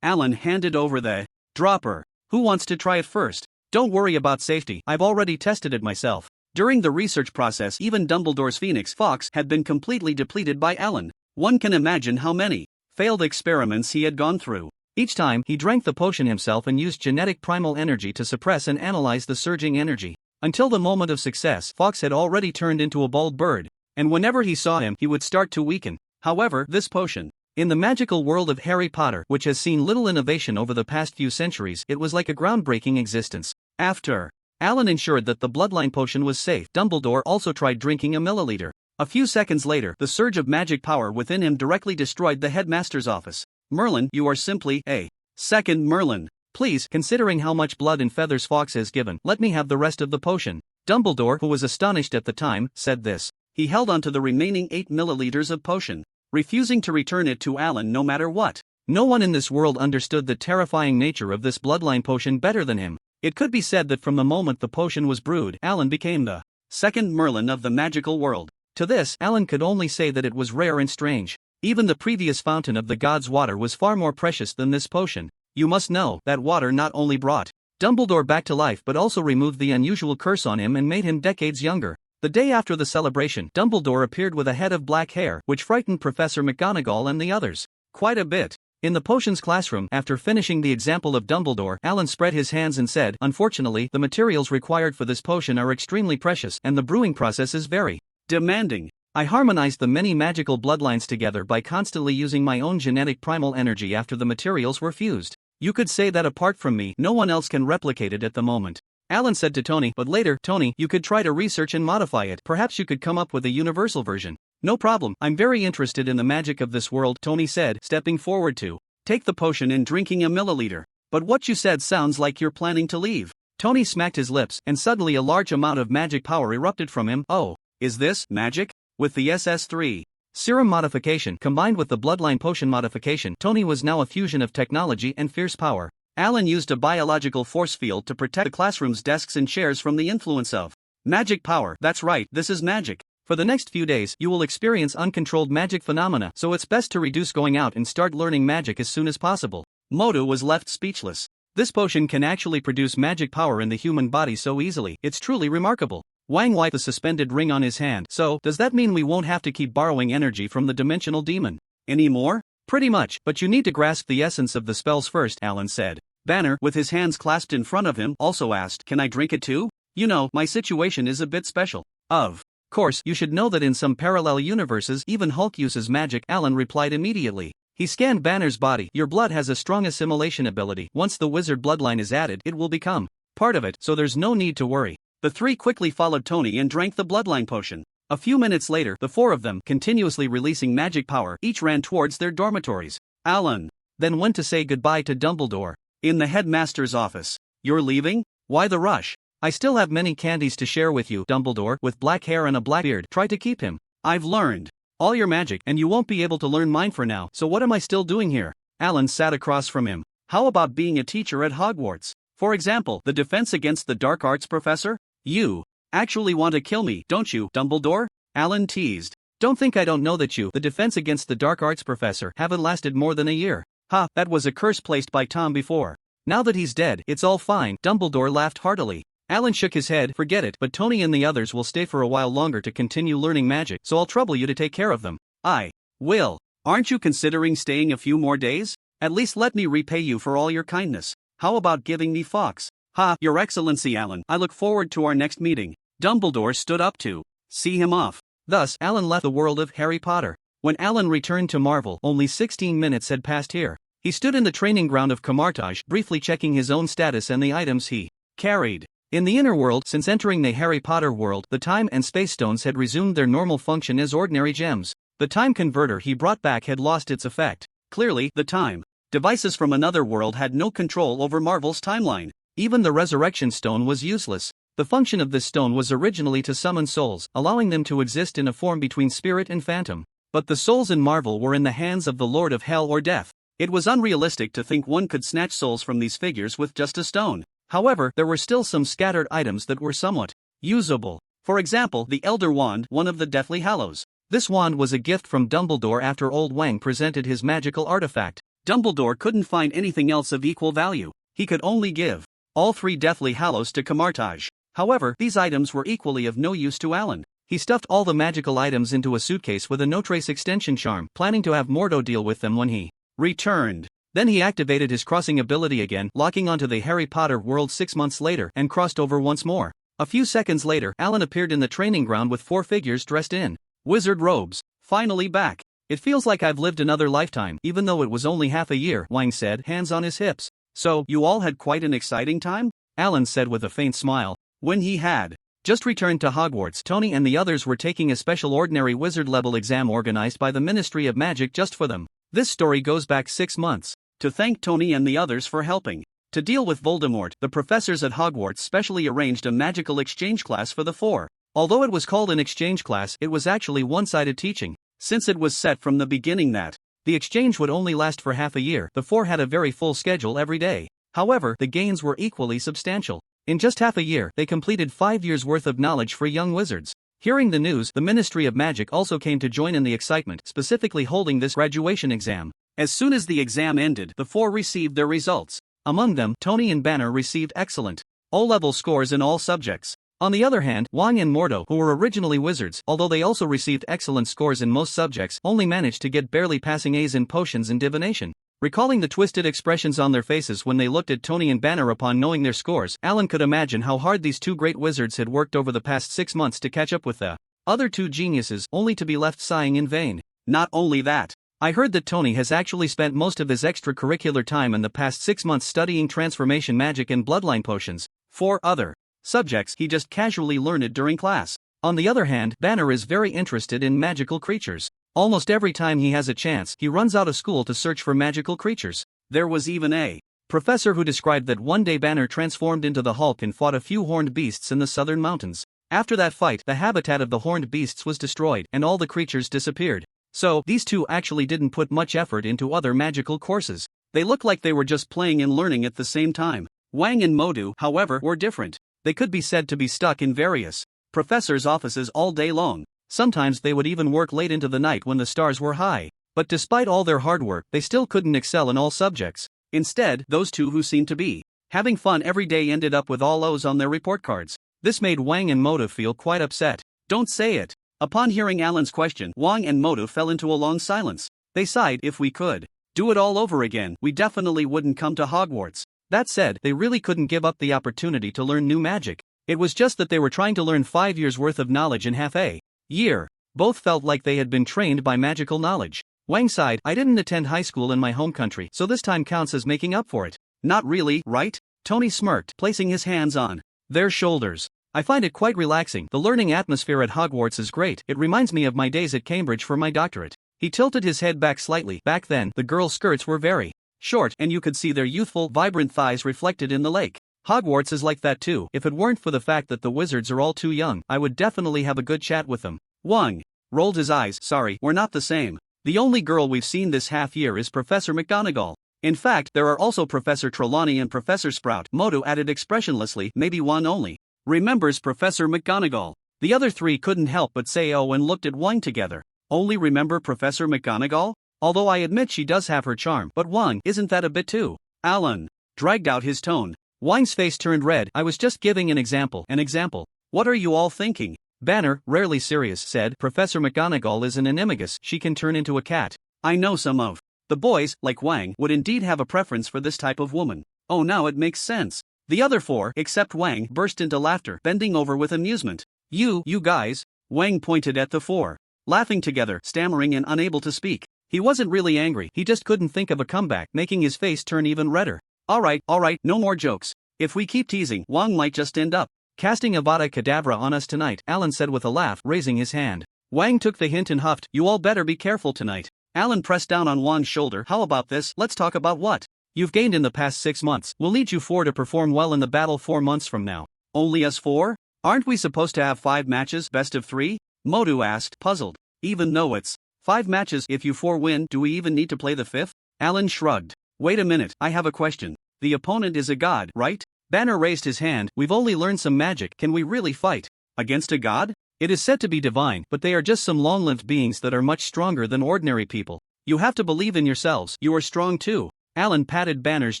Speaker 1: Alan handed over the dropper. Who wants to try it first? Don't worry about safety, I've already tested it myself. During the research process, even Dumbledore's Phoenix Fox had been completely depleted by Alan. One can imagine how many failed experiments he had gone through. Each time, he drank the potion himself and used genetic primal energy to suppress and analyze the surging energy. Until the moment of success, Fox had already turned into a bald bird, and whenever he saw him, he would start to weaken. However, this potion, in the magical world of Harry Potter, which has seen little innovation over the past few centuries, it was like a groundbreaking existence. After Alan ensured that the bloodline potion was safe, Dumbledore also tried drinking a milliliter. A few seconds later, the surge of magic power within him directly destroyed the headmaster's office. Merlin, you are simply a second Merlin. Please, considering how much blood and feathers Fox has given, let me have the rest of the potion. Dumbledore, who was astonished at the time, said this. He held on to the remaining 8 milliliters of potion, refusing to return it to Alan no matter what. No one in this world understood the terrifying nature of this bloodline potion better than him. It could be said that from the moment the potion was brewed, Alan became the second Merlin of the magical world. To this, Alan could only say that it was rare and strange. Even the previous fountain of the gods' water was far more precious than this potion. You must know that water not only brought Dumbledore back to life but also removed the unusual curse on him and made him decades younger. The day after the celebration, Dumbledore appeared with a head of black hair, which frightened Professor McGonagall and the others quite a bit. In the potions classroom, after finishing the example of Dumbledore, Alan spread his hands and said, unfortunately, the materials required for this potion are extremely precious, and the brewing process is very demanding. I harmonized the many magical bloodlines together by constantly using my own genetic primal energy after the materials were fused. You could say that apart from me, no one else can replicate it at the moment. Alan said to Tony, but later, Tony, you could try to research and modify it. Perhaps you could come up with a universal version. No problem, I'm very interested in the magic of this world, Tony said, stepping forward to take the potion and drinking a milliliter. But what you said sounds like you're planning to leave. Tony smacked his lips, and suddenly a large amount of magic power erupted from him. Oh, is this magic? With the SS3 serum modification combined with the bloodline potion modification, Tony was now a fusion of technology and fierce power. Alan used a biological force field to protect the classroom's desks and chairs from the influence of magic power. That's right, this is magic. For the next few days, you will experience uncontrolled magic phenomena, so it's best to reduce going out and start learning magic as soon as possible. Modu was left speechless. This potion can actually produce magic power in the human body so easily, it's truly remarkable. Wang wiped the suspended ring on his hand. So, does that mean we won't have to keep borrowing energy from the dimensional demon anymore? Pretty much, but you need to grasp the essence of the spells first, Alan said. Banner, with his hands clasped in front of him, also asked, can I drink it too? You know, my situation is a bit special. Of course, you should know that in some parallel universes even Hulk uses magic, Alan replied immediately. He scanned Banner's body. Your blood has a strong assimilation ability. Once the wizard bloodline is added, it will become part of it, so there's no need to worry. The three quickly followed Tony and drank the bloodline potion. A few minutes later, the four of them, continuously releasing magic power, each ran towards their dormitories. Alan then went to say goodbye to Dumbledore. In the headmaster's office. You're leaving? Why the rush? I still have many candies to share with you. Dumbledore, with black hair and a black beard, tried to keep him. I've learned all your magic, and you won't be able to learn mine for now, so what am I still doing here? Alan sat across from him. How about being a teacher at Hogwarts? For example, the defense against the dark arts professor? You actually want to kill me, don't you, Dumbledore? Alan teased. Don't think I don't know that you, the defense against the dark arts professor, haven't lasted more than a year. Ha, that was a curse placed by Tom before. Now that he's dead, it's all fine. Dumbledore laughed heartily. Alan shook his head. Forget it, but Tony and the others will stay for a while longer to continue learning magic, so I'll trouble you to take care of them. I will. Aren't you considering staying a few more days? At least let me repay you for all your kindness. How about giving me Fox? Ha, Your Excellency Alan, I look forward to our next meeting. Dumbledore stood up to see him off. Thus, Alan left the world of Harry Potter. When Alan returned to Marvel, only 16 minutes had passed here. He stood in the training ground of Camartage, briefly checking his own status and the items he carried. In the inner world, since entering the Harry Potter world, the time and space stones had resumed their normal function as ordinary gems. The time converter he brought back had lost its effect. Clearly, the time devices from another world had no control over Marvel's timeline. Even the resurrection stone was useless. The function of this stone was originally to summon souls, allowing them to exist in a form between spirit and phantom. But the souls in Marvel were in the hands of the Lord of Hell or Death. It was unrealistic to think one could snatch souls from these figures with just a stone. However, there were still some scattered items that were somewhat usable. For example, the Elder Wand, one of the Deathly Hallows. This wand was a gift from Dumbledore after old Wang presented his magical artifact. Dumbledore couldn't find anything else of equal value. He could only give all 3 Deathly Hallows to Camartage. However, these items were equally of no use to Alan. He stuffed all the magical items into a suitcase with a no-trace extension charm, planning to have Mordo deal with them when he returned. Then he activated his crossing ability again, locking onto the Harry Potter world 6 months later and crossed over once more. A few seconds later, Alan appeared in the training ground with 4 figures dressed in wizard robes. Finally back. It feels like I've lived another lifetime, even though it was only half a year, Wang said, hands on his hips. So, you all had quite an exciting time? Alan said with a faint smile. When he had just returned to Hogwarts, Tony and the others were taking a special ordinary wizard level exam organized by the Ministry of Magic just for them. This story goes back 6 months. To thank Tony and the others for helping to deal with Voldemort, the professors at Hogwarts specially arranged a magical exchange class for the 4. Although it was called an exchange class, it was actually one-sided teaching, since it was set from the beginning that the exchange would only last for half a year. The 4 had a very full schedule every day. However, the gains were equally substantial. In just half a year, they completed 5 years' worth of knowledge for young wizards. Hearing the news, the Ministry of Magic also came to join in the excitement, specifically holding this graduation exam. As soon as the exam ended, the 4 received their results. Among them, Tony and Banner received excellent O-level scores in all subjects. On the other hand, Wang and Mordo, who were originally wizards, although they also received excellent scores in most subjects, only managed to get barely passing A's in potions and divination. Recalling the twisted expressions on their faces when they looked at Tony and Banner upon knowing their scores, Alan could imagine how hard these 2 great wizards had worked over the past 6 months to catch up with the other 2 geniuses, only to be left sighing in vain. Not only that, I heard that Tony has actually spent most of his extracurricular time in the past 6 months studying transformation magic and bloodline potions. 4 other subjects he just casually learned during class. On the other hand, Banner is very interested in magical creatures. Almost every time he has a chance, he runs out of school to search for magical creatures. There was even a professor who described that one day Banner transformed into the Hulk and fought a few horned beasts in the southern mountains. After that fight, the habitat of the horned beasts was destroyed, and all the creatures disappeared. So, these 2 actually didn't put much effort into other magical courses. They looked like they were just playing and learning at the same time. Wang and Modu, however, were different. They could be said to be stuck in various professors' offices all day long. Sometimes they would even work late into the night when the stars were high. But despite all their hard work, they still couldn't excel in all subjects. Instead, those 2 who seemed to be having fun every day ended up with all O's on their report cards. This made Wang and Modu feel quite upset. Don't say it. Upon hearing Alan's question, Wang and Modu fell into a long silence. They sighed. If we could do it all over again, we definitely wouldn't come to Hogwarts. That said, they really couldn't give up the opportunity to learn new magic. It was just that they were trying to learn 5 years' worth of knowledge in half a year. Both felt like they had been trained by magical knowledge. Wang sighed. I didn't attend high school in my home country, so this time counts as making up for it. Not really, right? Tony smirked, placing his hands on their shoulders. I find it quite relaxing. The learning atmosphere at Hogwarts is great. It reminds me of my days at Cambridge for my doctorate. He tilted his head back slightly. Back then, the girls' skirts were very short, and you could see their youthful, vibrant thighs reflected in the lake. Hogwarts is like that too. If it weren't for the fact that the wizards are all too young, I would definitely have a good chat with them. Wang rolled his eyes. Sorry, we're not the same. The only girl we've seen this half year is Professor McGonagall. In fact, there are also Professor Trelawney and Professor Sprout. Modu added expressionlessly. Maybe one only remembers Professor McGonagall. The other 3 couldn't help but say oh and looked at Wang together. Only remember Professor McGonagall? Although I admit she does have her charm, but Wang, isn't that a bit too? Alan dragged out his tone. Wang's face turned red. I was just giving an example. An example. What are you all thinking? Banner, rarely serious, said, Professor McGonagall is an animagus. She can turn into a cat. I know some of the boys, like Wang, would indeed have a preference for this type of woman. Oh, now it makes sense. The other 4, except Wang, burst into laughter, bending over with amusement. You guys. Wang pointed at the 4, laughing together, stammering and unable to speak. He wasn't really angry, he just couldn't think of a comeback, making his face turn even redder. Alright, no more jokes. If we keep teasing, Wang might just end up casting Avada Kedavra on us tonight, Alan said with a laugh, raising his hand. Wang took the hint and huffed, you all better be careful tonight. Alan pressed down on Wang's shoulder. How about this? Let's talk about what you've gained in the past 6 months. We'll need you 4 to perform well in the battle 4 months from now. Only us 4? Aren't we supposed to have 5 matches, best of 3? Modu asked, puzzled. Even though it's 5 matches, if you 4 win, do we even need to play the 5th? Alan shrugged. Wait a minute, I have a question. The opponent is a god, right? Banner raised his hand. We've only learned some magic. Can we really fight? Against a god? It is said to be divine, but they are just some long-lived beings that are much stronger than ordinary people. You have to believe in yourselves. You are strong too. Alan patted Banner's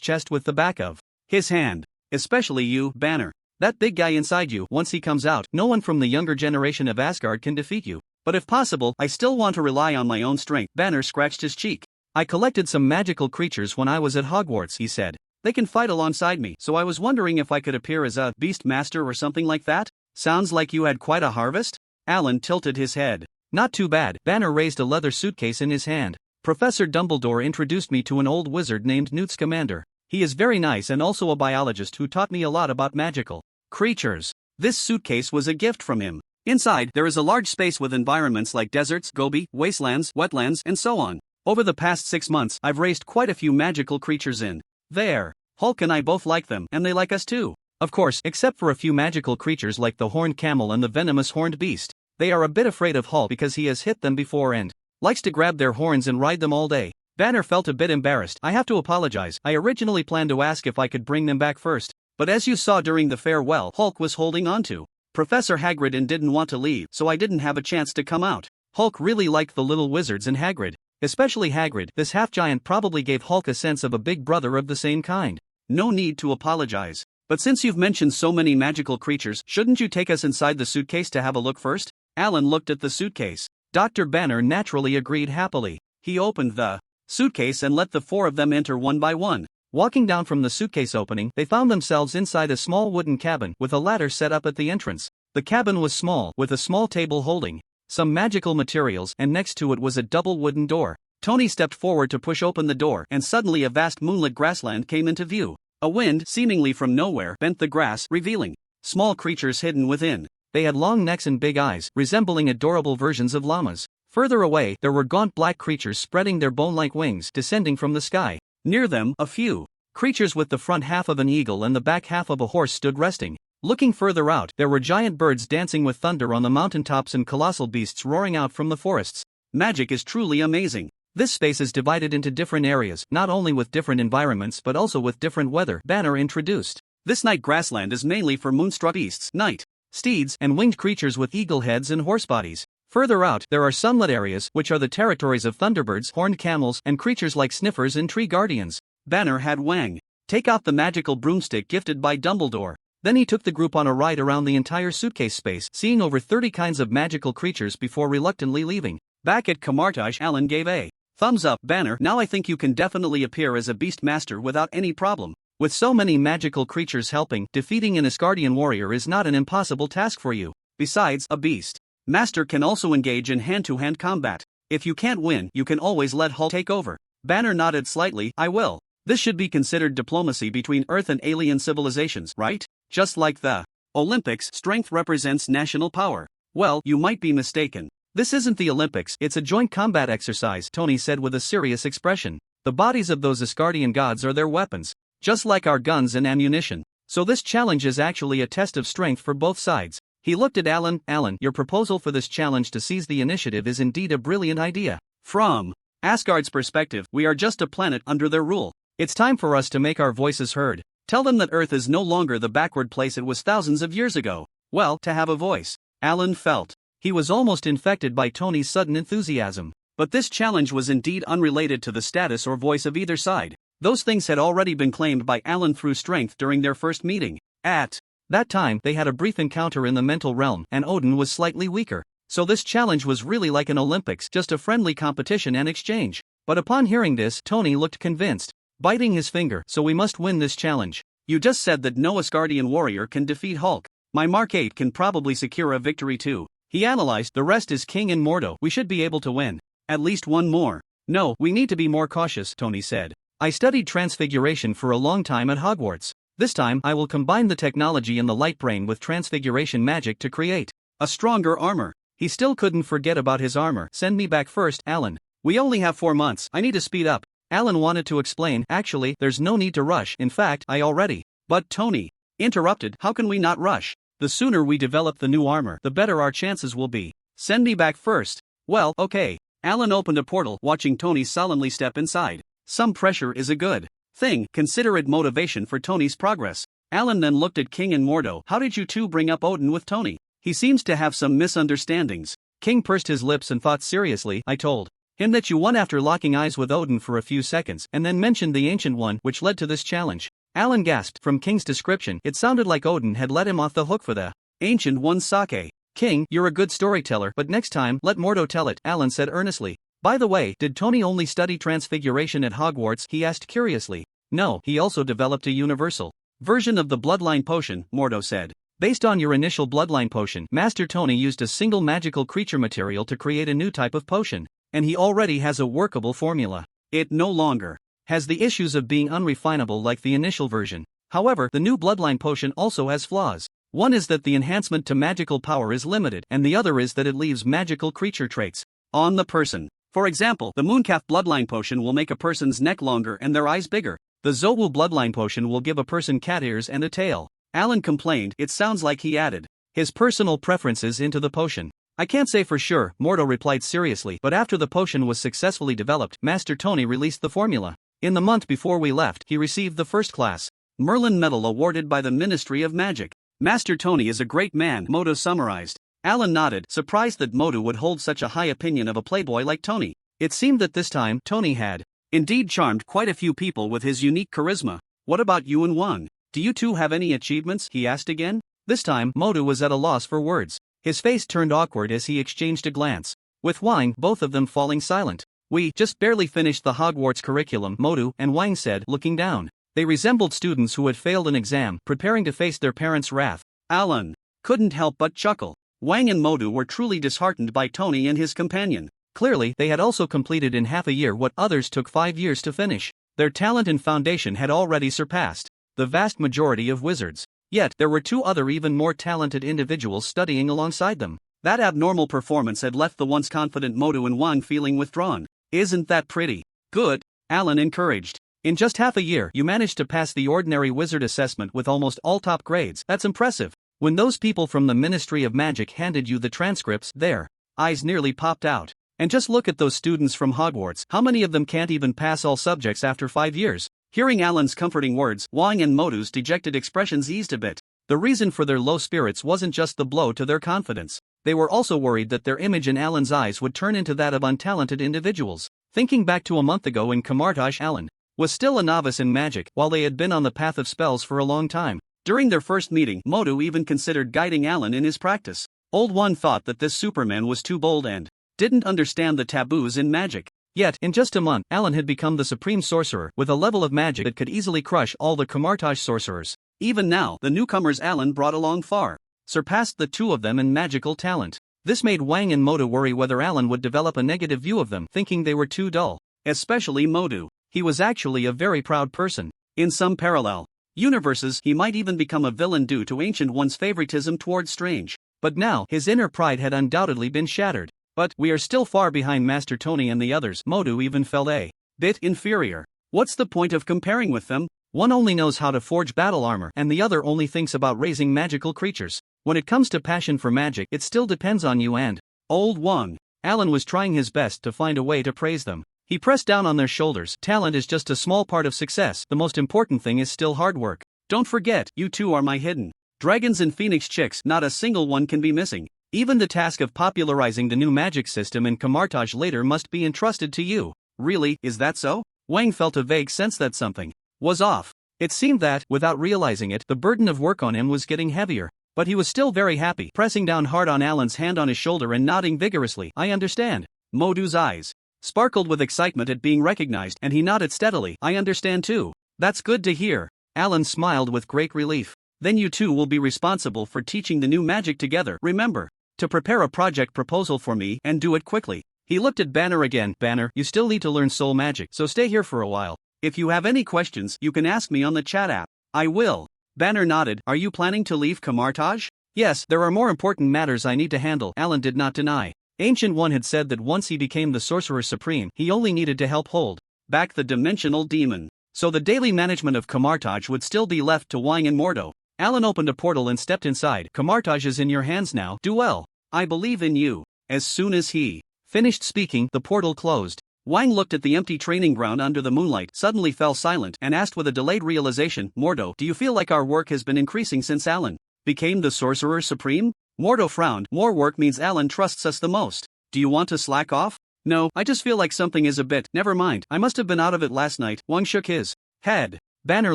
Speaker 1: chest with the back of his hand. Especially you, Banner. That big guy inside you, once he comes out, no one from the younger generation of Asgard can defeat you. But if possible, I still want to rely on my own strength. Banner scratched his cheek. I collected some magical creatures when I was at Hogwarts, he said. They can fight alongside me, so I was wondering if I could appear as a beast master or something like that. Sounds like you had quite a harvest? Alan tilted his head. Not too bad. Banner raised a leather suitcase in his hand. Professor Dumbledore introduced me to an old wizard named Newt Scamander. He is very nice and also a biologist who taught me a lot about magical creatures. This suitcase was a gift from him. Inside, there is a large space with environments like deserts, Gobi, wastelands, wetlands, and so on. Over the past 6 months, I've raised quite a few magical creatures in there. Hulk and I both like them, and they like us too. Of course, except for a few magical creatures like the horned camel and the venomous horned beast. They are a bit afraid of Hulk because he has hit them before and likes to grab their horns and ride them all day. Banner felt a bit embarrassed. I have to apologize. I originally planned to ask if I could bring them back first. But as you saw during the farewell, Hulk was holding on to Professor Hagrid and didn't want to leave, so I didn't have a chance to come out. Hulk really liked the little wizards and Hagrid. Especially Hagrid. This half-giant probably gave Hulk a sense of a big brother of the same kind. No need to apologize. But since you've mentioned so many magical creatures, shouldn't you take us inside the suitcase to have a look first? Alan looked at the suitcase. Dr. Banner naturally agreed happily. He opened the suitcase and let the 4 of them enter one by one. Walking down from the suitcase opening, they found themselves inside a small wooden cabin with a ladder set up at the entrance. The cabin was small, with a small table holding some magical materials, and next to it was a double wooden door. Tony stepped forward to push open the door, and suddenly a vast moonlit grassland came into view. A wind, seemingly from nowhere, bent the grass, revealing small creatures hidden within. They had long necks and big eyes, resembling adorable versions of llamas. Further away, there were gaunt black creatures spreading their bone-like wings, descending from the sky. Near them, a few creatures with the front half of an eagle and the back half of a horse stood resting. Looking further out, there were giant birds dancing with thunder on the mountaintops and colossal beasts roaring out from the forests. Magic is truly amazing. This space is divided into different areas, not only with different environments but also with different weather. Banner introduced. This night grassland is mainly for moonstruck beasts, night steeds, and winged creatures with eagle heads and horse bodies. Further out, there are sunlit areas, which are the territories of thunderbirds, horned camels, and creatures like sniffers and tree guardians. Banner had Wang take out the magical broomstick gifted by Dumbledore. Then he took the group on a ride around the entire suitcase space, seeing over 30 kinds of magical creatures before reluctantly leaving. Back at Camartage, Alan gave a thumbs up. Banner, now I think you can definitely appear as a beast master without any problem. With so many magical creatures helping, defeating an Asgardian warrior is not an impossible task for you. Besides, a beast master can also engage in hand-to-hand combat. If you can't win, you can always let Hulk take over. Banner nodded slightly. I will. This should be considered diplomacy between Earth and alien civilizations, right? Just like the Olympics, strength represents national power. Well, you might be mistaken. This isn't the Olympics, it's a joint combat exercise, Tony said with a serious expression. The bodies of those Asgardian gods are their weapons, just like our guns and ammunition. So this challenge is actually a test of strength for both sides. He looked at Alan. Alan, your proposal for this challenge to seize the initiative is indeed a brilliant idea. From Asgard's perspective, we are just a planet under their rule. It's time for us to make our voices heard. Tell them that Earth is no longer the backward place it was thousands of years ago. Well, to have a voice. Alan felt. He was almost infected by Tony's sudden enthusiasm. But this challenge was indeed unrelated to the status or voice of either side. Those things had already been claimed by Alan through strength during their first meeting. At that time, they had a brief encounter in the mental realm, and Odin was slightly weaker. So this challenge was really like an Olympics, just a friendly competition and exchange. But upon hearing this, Tony looked convinced. Biting his finger, so we must win this challenge. You just said that no Asgardian warrior can defeat Hulk. My Mark 8 can probably secure a victory too. He analyzed. The rest is King and Mordo. We should be able to win. At least one more. No, we need to be more cautious, Tony said. I studied transfiguration for a long time at Hogwarts. This time, I will combine the technology in the light brain with transfiguration magic to create a stronger armor. He still couldn't forget about his armor. Send me back first, Alan. We only have 4 months. I need to speed up. Alan wanted to explain. Actually, there's no need to rush. In fact, I already. But Tony interrupted. How can we not rush? The sooner we develop the new armor, the better our chances will be. Send me back first. Well, okay. Alan opened a portal, watching Tony solemnly step inside. Some pressure is a good thing. Consider it motivation for Tony's progress. Alan then looked at King and Mordo. How did you two bring up Odin with Tony? He seems to have some misunderstandings. King pursed his lips and thought seriously. I told him that you won after locking eyes with Odin for a few seconds and then mentioned the Ancient One which led to this challenge. Alan gasped. From King's description, it sounded like Odin had let him off the hook for the Ancient One's sake. King, you're a good storyteller, but next time, let Mordo tell it, Alan said earnestly. By the way, did Tony only study transfiguration at Hogwarts? He asked curiously. No, he also developed a universal version of the bloodline potion, Mordo said. Based on your initial bloodline potion, Master Tony used a single magical creature material to create a new type of potion, and he already has a workable formula. It no longer has the issues of being unrefinable like the initial version. However, the new bloodline potion also has flaws. One is that the enhancement to magical power is limited, and the other is that it leaves magical creature traits on the person. For example, the Mooncalf bloodline potion will make a person's neck longer and their eyes bigger. The Zowu bloodline potion will give a person cat ears and a tail. Alan complained. It sounds like he added his personal preferences into the potion. I can't say for sure, Mordo replied seriously, but after the potion was successfully developed, Master Tony released the formula. In the month before we left, he received the first class Merlin Medal awarded by the Ministry of Magic. Master Tony is a great man, Mordo summarized. Alan nodded, surprised that Mordo would hold such a high opinion of a playboy like Tony. It seemed that this time, Tony had indeed charmed quite a few people with his unique charisma. What about you and Wang? Do you two have any achievements? He asked again. This time, Mordo was at a loss for words. His face turned awkward as he exchanged a glance with Wang, both of them falling silent. We just barely finished the Hogwarts curriculum, Mordo and Wang said, looking down. They resembled students who had failed an exam, preparing to face their parents' wrath. Alan couldn't help but chuckle. Wang and Mordo were truly disheartened by Tony and his companion. Clearly, they had also completed in half a year what others took 5 years to finish. Their talent and foundation had already surpassed the vast majority of wizards. Yet, there were 2 other even more talented individuals studying alongside them. That abnormal performance had left the once confident Mordo and Wang feeling withdrawn. Isn't that pretty good? Alan encouraged. In just half a year, you managed to pass the ordinary wizard assessment with almost all top grades. That's impressive. When those people from the Ministry of Magic handed you the transcripts, their eyes nearly popped out. And just look at those students from Hogwarts. How many of them can't even pass all subjects after 5 years? Hearing Alan's comforting words, Wang and Mordo's dejected expressions eased a bit. The reason for their low spirits wasn't just the blow to their confidence. They were also worried that their image in Alan's eyes would turn into that of untalented individuals. Thinking back to a month ago in Camartage, Alan was still a novice in magic, while they had been on the path of spells for a long time. During their first meeting, Mordo even considered guiding Alan in his practice. Old One thought that this Superman was too bold and didn't understand the taboos in magic. Yet, in just a month, Alan had become the supreme sorcerer, with a level of magic that could easily crush all the Camartage sorcerers. Even now, the newcomers Alan brought along far surpassed the 2 of them in magical talent. This made Wang and Mordo worry whether Alan would develop a negative view of them, thinking they were too dull. Especially Mordo. He was actually a very proud person. In some parallel universes, he might even become a villain due to Ancient One's favoritism towards Strange. But now, his inner pride had undoubtedly been shattered. But we are still far behind Master Tony and the others. Mordo even felt a bit inferior. What's the point of comparing with them? One only knows how to forge battle armor, and the other only thinks about raising magical creatures. When it comes to passion for magic, it still depends on you and Old Wang. Alan was trying his best to find a way to praise them. He pressed down on their shoulders. Talent is just a small part of success. The most important thing is still hard work. Don't forget, you 2 are my hidden dragons and phoenix chicks. Not a single one can be missing. Even the task of popularizing the new magic system in Camartage later must be entrusted to you. Really, is that so? Wang felt a vague sense that something was off. It seemed that, without realizing it, the burden of work on him was getting heavier. But he was still very happy, pressing down hard on Alan's hand on his shoulder and nodding vigorously. I understand. Mordo's eyes sparkled with excitement at being recognized, and he nodded steadily. I understand too. That's good to hear. Alan smiled with great relief. Then you 2 will be responsible for teaching the new magic together. Remember to prepare a project proposal for me and do it quickly. He looked at Banner again. Banner, you still need to learn soul magic, so stay here for a while. If you have any questions, you can ask me on the chat app. I will. Banner nodded. Are you planning to leave Camartage? Yes, there are more important matters I need to handle, Alan did not deny. Ancient One had said that once he became the Sorcerer Supreme, he only needed to help hold back the dimensional demon. So the daily management of Camartage would still be left to Wang and Mordo. Alan opened a portal and stepped inside. Camartage is in your hands now. Do well. I believe in you. As soon as he finished speaking, the portal closed. Wang looked at the empty training ground under the moonlight, suddenly fell silent, and asked with a delayed realization, Mordo, do you feel like our work has been increasing since Alan became the Sorcerer Supreme? Mordo frowned. More work means Alan trusts us the most. Do you want to slack off? No, I just feel like something is a bit. Never mind, I must have been out of it last night. Wang shook his head. Banner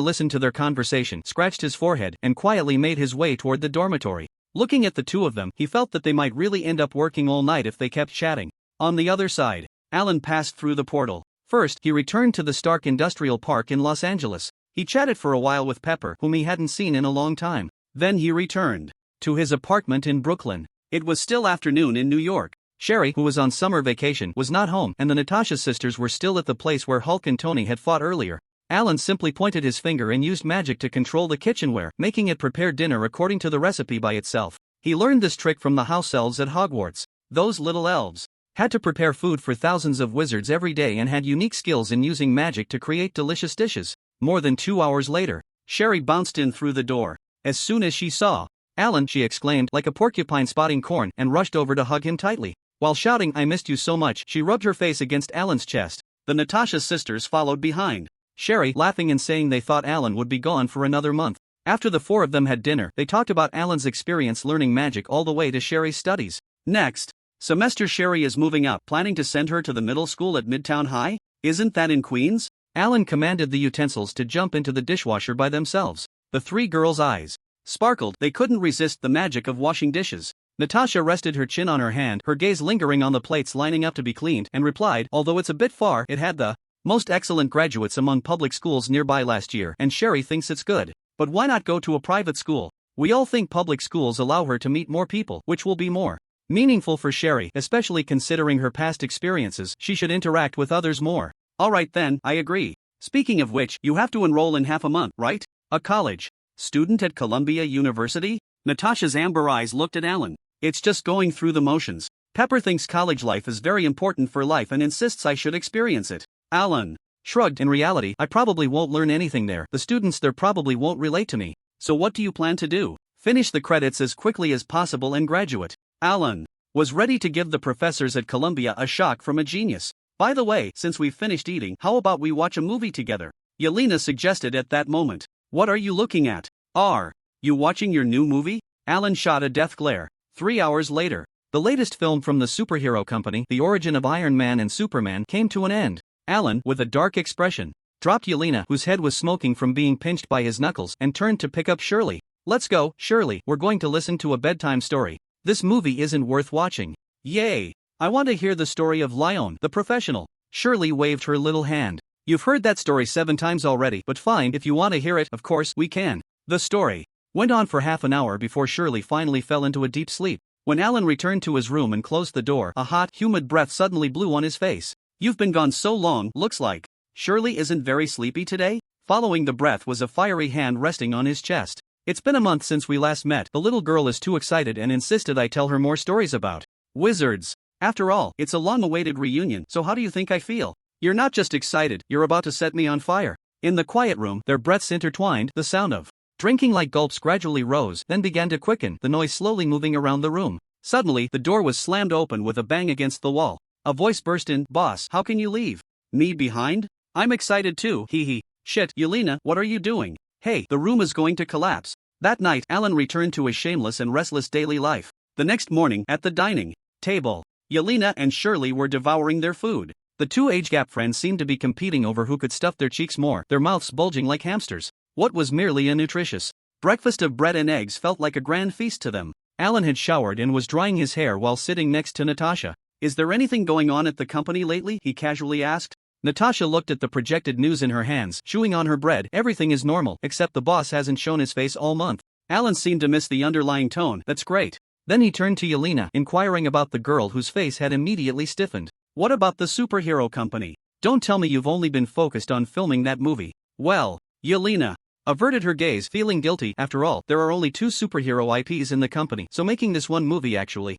Speaker 1: listened to their conversation, scratched his forehead, and quietly made his way toward the dormitory. Looking at the two of them, he felt that they might really end up working all night if they kept chatting. On the other side, Alan passed through the portal. First, he returned to the Stark Industrial Park in Los Angeles. He chatted for a while with Pepper, whom he hadn't seen in a long time. Then he returned to his apartment in Brooklyn. It was still afternoon in New York. Sherry, who was on summer vacation, was not home, and the Natasha sisters were still at the place where Hulk and Tony had fought earlier. Alan simply pointed his finger and used magic to control the kitchenware, making it prepare dinner according to the recipe by itself. He learned this trick from the house elves at Hogwarts. Those little elves had to prepare food for thousands of wizards every day and had unique skills in using magic to create delicious dishes. More than 2 hours later, Sherry bounced in through the door. As soon as she saw Alan, she exclaimed like a porcupine spotting corn and rushed over to hug him tightly. While shouting, "I missed you so much," she rubbed her face against Alan's chest. The Natasha sisters followed behind. Sherry, laughing and saying they thought Alan would be gone for another month. After the four of them had dinner, they talked about Alan's experience learning magic all the way to Sherry's studies. Next semester Sherry is moving out, planning to send her to the middle school at Midtown High? Isn't that in Queens? Alan commanded the utensils to jump into the dishwasher by themselves. The three girls' eyes sparkled. They couldn't resist the magic of washing dishes. Natasha rested her chin on her hand, her gaze lingering on the plates lining up to be cleaned, and replied, "Although it's a bit far, it had the most excellent graduates among public schools nearby last year, and Sherry thinks it's good. But why not go to a private school? We all think public schools allow her to meet more people, which will be more meaningful for Sherry, especially considering her past experiences. She should interact with others more." "Alright then, I agree. Speaking of which, you have to enroll in half a month, right? A college student at Columbia University?" Natasha's amber eyes looked at Alan. "It's just going through the motions. Pepper thinks college life is very important for life and insists I should experience it." Alan shrugged. "In reality, I probably won't learn anything there. The students there probably won't relate to me. So what do you plan to do? Finish the credits as quickly as possible and graduate." Alan was ready to give the professors at Columbia a shock from a genius. "By the way, since we've finished eating, how about we watch a movie together?" Yelena suggested at that moment. "What are you looking at? Are you watching your new movie?" Alan shot a death glare. 3 hours later, the latest film from the superhero company, The Origin of Iron Man and Superman, came to an end. Alan, with a dark expression, dropped Yelena, whose head was smoking from being pinched by his knuckles, and turned to pick up Shirley. "Let's go, Shirley, we're going to listen to a bedtime story. This movie isn't worth watching." "Yay! I want to hear the story of Lyon, the professional." Shirley waved her little hand. "You've heard that story 7 times already, but fine, if you want to hear it, of course, we can." The story went on for half an hour before Shirley finally fell into a deep sleep. When Alan returned to his room and closed the door, a hot, humid breath suddenly blew on his face. "You've been gone so long, looks like Shirley isn't very sleepy today?" Following the breath was a fiery hand resting on his chest. "It's been a month since we last met. The little girl is too excited and insisted I tell her more stories about wizards. After all, it's a long-awaited reunion, so how do you think I feel?" "You're not just excited, you're about to set me on fire." In the quiet room, their breaths intertwined. The sound of drinking like gulps gradually rose, then began to quicken, the noise slowly moving around the room. Suddenly, the door was slammed open with a bang against the wall. A voice burst in. "Boss, how can you leave me behind? I'm excited too, hee. Shit, Yelena, what are you doing? Hey, the room is going to collapse." That night, Alan returned to his shameless and restless daily life. The next morning, at the dining table, Yelena and Shirley were devouring their food. The two age-gap friends seemed to be competing over who could stuff their cheeks more, their mouths bulging like hamsters. What was merely a nutritious breakfast of bread and eggs felt like a grand feast to them. Alan had showered and was drying his hair while sitting next to Natasha. "Is there anything going on at the company lately?" he casually asked. Natasha looked at the projected news in her hands, chewing on her bread. "Everything is normal, except the boss hasn't shown his face all month." Alan seemed to miss the underlying tone. "That's great." Then he turned to Yelena, inquiring about the girl whose face had immediately stiffened. "What about the superhero company? Don't tell me you've only been focused on filming that movie." "Well," Yelena averted her gaze, feeling guilty. "After all, there are only 2 superhero IPs in the company, so making this one movie actually."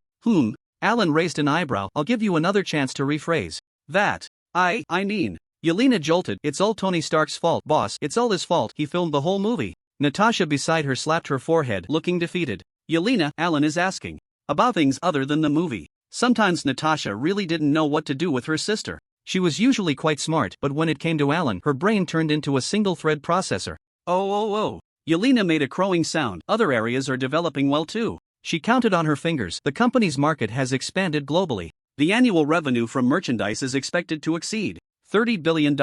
Speaker 1: Alan raised an eyebrow. "I'll give you another chance to rephrase that. I mean," Yelena jolted, "it's all Tony Stark's fault, boss. It's all his fault. He filmed the whole movie." Natasha beside her slapped her forehead, looking defeated. "Yelena, Alan is asking about things other than the movie." Sometimes Natasha really didn't know what to do with her sister. She was usually quite smart, but when it came to Alan, her brain turned into a single-thread processor. Oh. Yelena made a crowing sound. "Other areas are developing well too. She counted on her fingers. The company's market has expanded globally. The annual revenue from merchandise is expected to exceed $30 billion.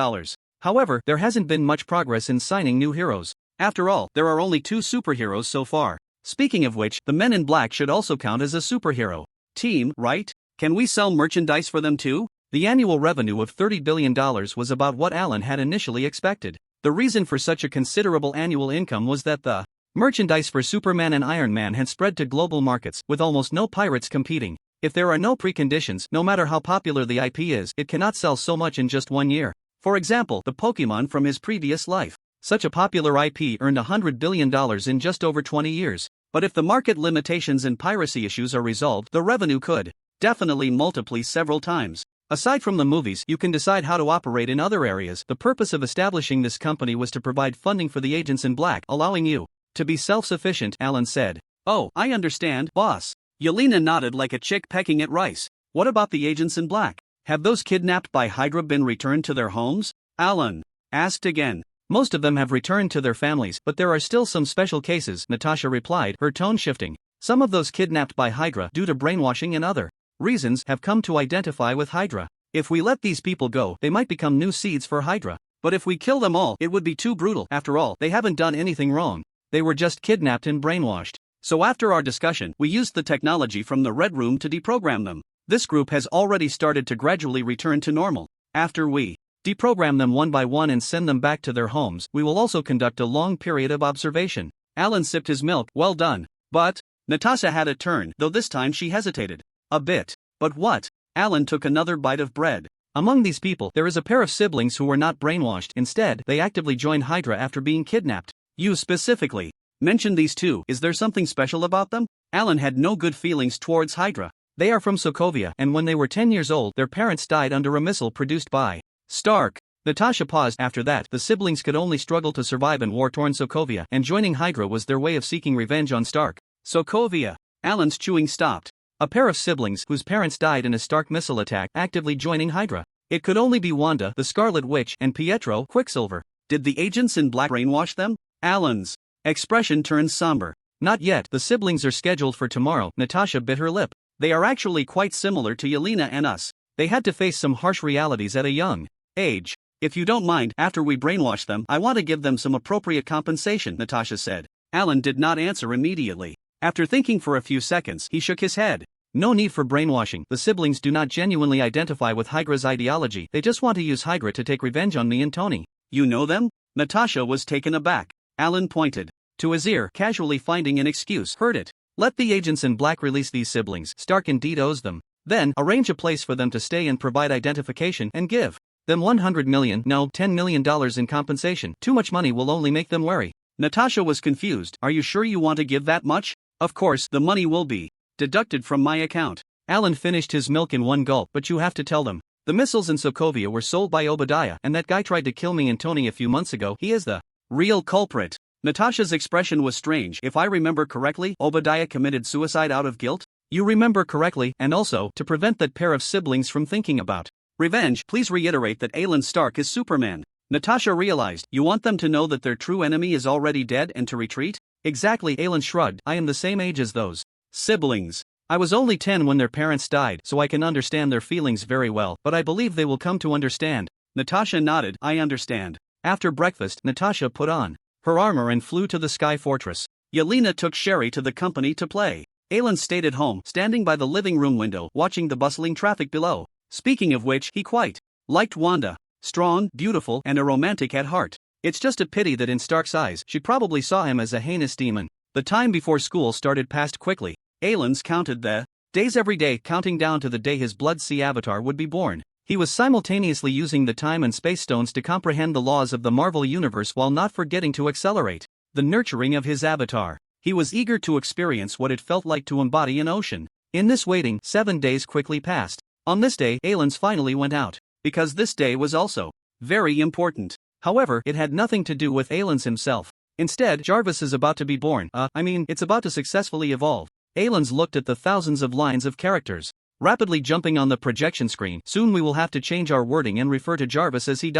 Speaker 1: However, there hasn't been much progress in signing new heroes. After all, there are only 2 superheroes so far. Speaking of which, the Men in Black should also count as a superhero team, right? Can we sell merchandise for them too? The annual revenue of $30 billion was about what Alan had initially expected. The reason for such a considerable annual income was that the merchandise for Superman and Iron Man had spread to global markets, with almost no pirates competing. If there are no preconditions, no matter how popular the IP is, it cannot sell so much in just 1 year. For example, the Pokemon from his previous life. Such a popular IP earned $100 billion in just over 20 years. But if the market limitations and piracy issues are resolved, the revenue could definitely multiply several times. Aside from the movies, you can decide how to operate in other areas. The purpose of establishing this company was to provide funding for the agents in black, allowing you to be self-sufficient, Alan said. Oh, I understand, boss. Yelena nodded like a chick pecking at rice. What about the agents in black? Have those kidnapped by Hydra been returned to their homes? Alan asked again. Most of them have returned to their families, but there are still some special cases, Natasha replied, her tone shifting. Some of those kidnapped by Hydra due to brainwashing and other reasons have come to identify with Hydra. If we let these people go, they might become new seeds for Hydra. But if we kill them all, it would be too brutal. After all, they haven't done anything wrong. They were just kidnapped and brainwashed. So after our discussion, we used the technology from the Red Room to deprogram them. This group has already started to gradually return to normal. After we deprogram them one by one and send them back to their homes, we will also conduct a long period of observation. Alan sipped his milk. Well done. But Natasha had a turn, though this time she hesitated a bit. But what? Alan took another bite of bread. Among these people, there is a pair of siblings who were not brainwashed. Instead, they actively joined Hydra after being kidnapped. You specifically mentioned these two. Is there something special about them? Alan had no good feelings towards Hydra. They are from Sokovia, and when they were 10 years old, their parents died under a missile produced by Stark. Natasha paused. After that, the siblings could only struggle to survive in war-torn Sokovia, and joining Hydra was their way of seeking revenge on Stark. Sokovia. Alan's chewing stopped. A pair of siblings whose parents died in a Stark missile attack actively joining Hydra. It could only be Wanda, the Scarlet Witch, and Pietro, Quicksilver. Did the agents in black brainwash them? Alan's expression turned somber. Not yet. The siblings are scheduled for tomorrow. Natasha bit her lip. They are actually quite similar to Yelena and us. They had to face some harsh realities at a young age. If you don't mind, after we brainwash them, I want to give them some appropriate compensation, Natasha said. Alan did not answer immediately. After thinking for a few seconds, he shook his head. No need for brainwashing. The siblings do not genuinely identify with Hydra's ideology. They just want to use Hydra to take revenge on me and Tony. You know them? Natasha was taken aback. Alan pointed to his ear, casually finding an excuse. Heard it. Let the agents in black release these siblings. Stark indeed owes them. Then, arrange a place for them to stay and provide identification and give them $100 million, no, $10 million in compensation. Too much money will only make them wary. Natasha was confused. Are you sure you want to give that much? Of course, the money will be deducted from my account. Alan finished his milk in one gulp. But you have to tell them. The missiles in Sokovia were sold by Obadiah, and that guy tried to kill me and Tony a few months ago. He is the real culprit. Natasha's expression was strange. If I remember correctly, Obadiah committed suicide out of guilt? You remember correctly, and also, to prevent that pair of siblings from thinking about revenge, please reiterate that Alan Stark is Superman. Natasha realized. You want them to know that their true enemy is already dead and to retreat? Exactly, Alan shrugged. I am the same age as those siblings. I was only 10 when their parents died, so I can understand their feelings very well, but I believe they will come to understand. Natasha nodded. I understand. After breakfast, Natasha put on her armor and flew to the Sky Fortress. Yelena took Sherry to the company to play. Alan stayed at home, standing by the living room window, watching the bustling traffic below. Speaking of which, he quite liked Wanda. Strong, beautiful, and a romantic at heart. It's just a pity that in Stark's eyes, she probably saw him as a heinous demon. The time before school started passed quickly. Alan's counted the days every day, counting down to the day his Blood Sea avatar would be born. He was simultaneously using the time and space stones to comprehend the laws of the Marvel Universe while not forgetting to accelerate the nurturing of his avatar. He was eager to experience what it felt like to embody an ocean. In this waiting, 7 days quickly passed. On this day, Alan's finally went out. Because this day was also very important. However, it had nothing to do with Alan's himself. Instead, Jarvis is about to be born. It's about to successfully evolve. Alan's looked at the thousands of lines of characters rapidly jumping on the projection screen. Soon we will have to change our wording and refer to Jarvis as he.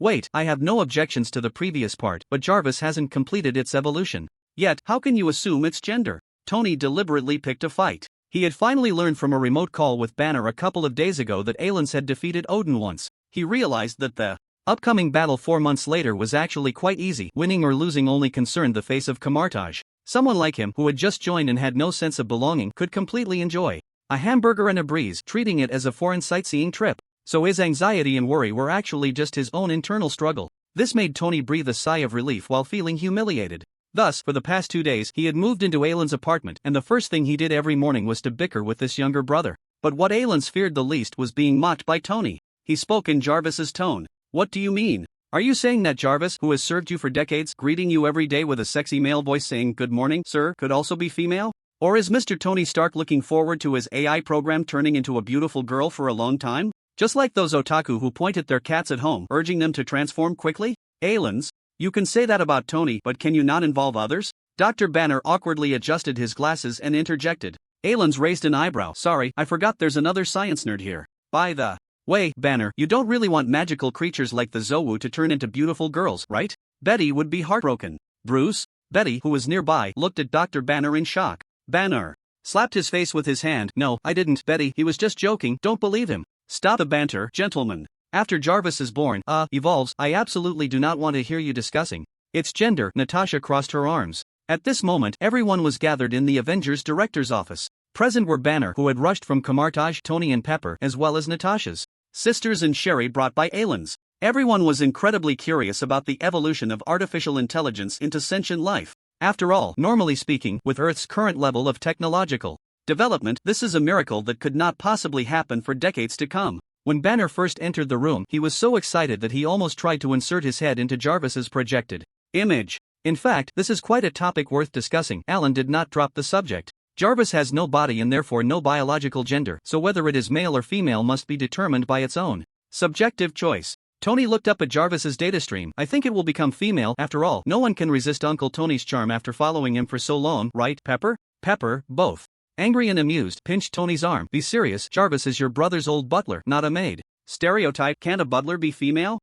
Speaker 1: Wait, I have no objections to the previous part, but Jarvis hasn't completed its evolution yet. How can you assume its gender? Tony deliberately picked a fight. He had finally learned from a remote call with Banner a couple of days ago that Aelins had defeated Odin once. He realized that the upcoming battle 4 months later was actually quite easy. Winning or losing only concerned the face of Kamartaj. Someone like him, who had just joined and had no sense of belonging, could completely enjoy a hamburger and a breeze, treating it as a foreign sightseeing trip. So his anxiety and worry were actually just his own internal struggle. This made Tony breathe a sigh of relief while feeling humiliated. Thus, for the past 2 days, he had moved into Aelin's apartment, and the first thing he did every morning was to bicker with this younger brother. But what Aelin feared the least was being mocked by Tony. He spoke in Jarvis's tone. "What do you mean? Are you saying that Jarvis, who has served you for decades, greeting you every day with a sexy male voice saying 'Good morning, sir,' could also be female? Or is Mr. Tony Stark looking forward to his AI program turning into a beautiful girl for a long time? Just like those otaku who point at their cats at home, urging them to transform quickly? Aelins, you can say that about Tony, but can you not involve others?" Dr. Banner awkwardly adjusted his glasses and interjected. Aelins raised an eyebrow. "Sorry, I forgot there's another science nerd here. By the way, Banner, you don't really want magical creatures like the Zowu to turn into beautiful girls, right? Betty would be heartbroken." Bruce? Betty, who was nearby, looked at Dr. Banner in shock. Banner slapped his face with his hand. "No, I didn't, Betty, he was just joking, don't believe him." "Stop the banter, gentlemen. After Jarvis is born, evolves, I absolutely do not want to hear you discussing its gender." Natasha crossed her arms. At this moment, everyone was gathered in the Avengers director's office. Present were Banner, who had rushed from Kamartaj, Tony and Pepper, as well as Natasha's sisters and Sherry brought by Aelins. Everyone was incredibly curious about the evolution of artificial intelligence into sentient life. After all, normally speaking, with Earth's current level of technological development, this is a miracle that could not possibly happen for decades to come. When Banner first entered the room, he was so excited that he almost tried to insert his head into Jarvis's projected image. In fact, this is quite a topic worth discussing. Alan did not drop the subject. Jarvis has no body and therefore no biological gender, so whether it is male or female must be determined by its own subjective choice. Tony looked up at Jarvis's datastream. "I think it will become female. After all, no one can resist Uncle Tony's charm after following him for so long, right, Pepper?" Pepper, both angry and amused, pinched Tony's arm. "Be serious, Jarvis is your brother's old butler, not a maid." "Stereotype, can't a butler be female?"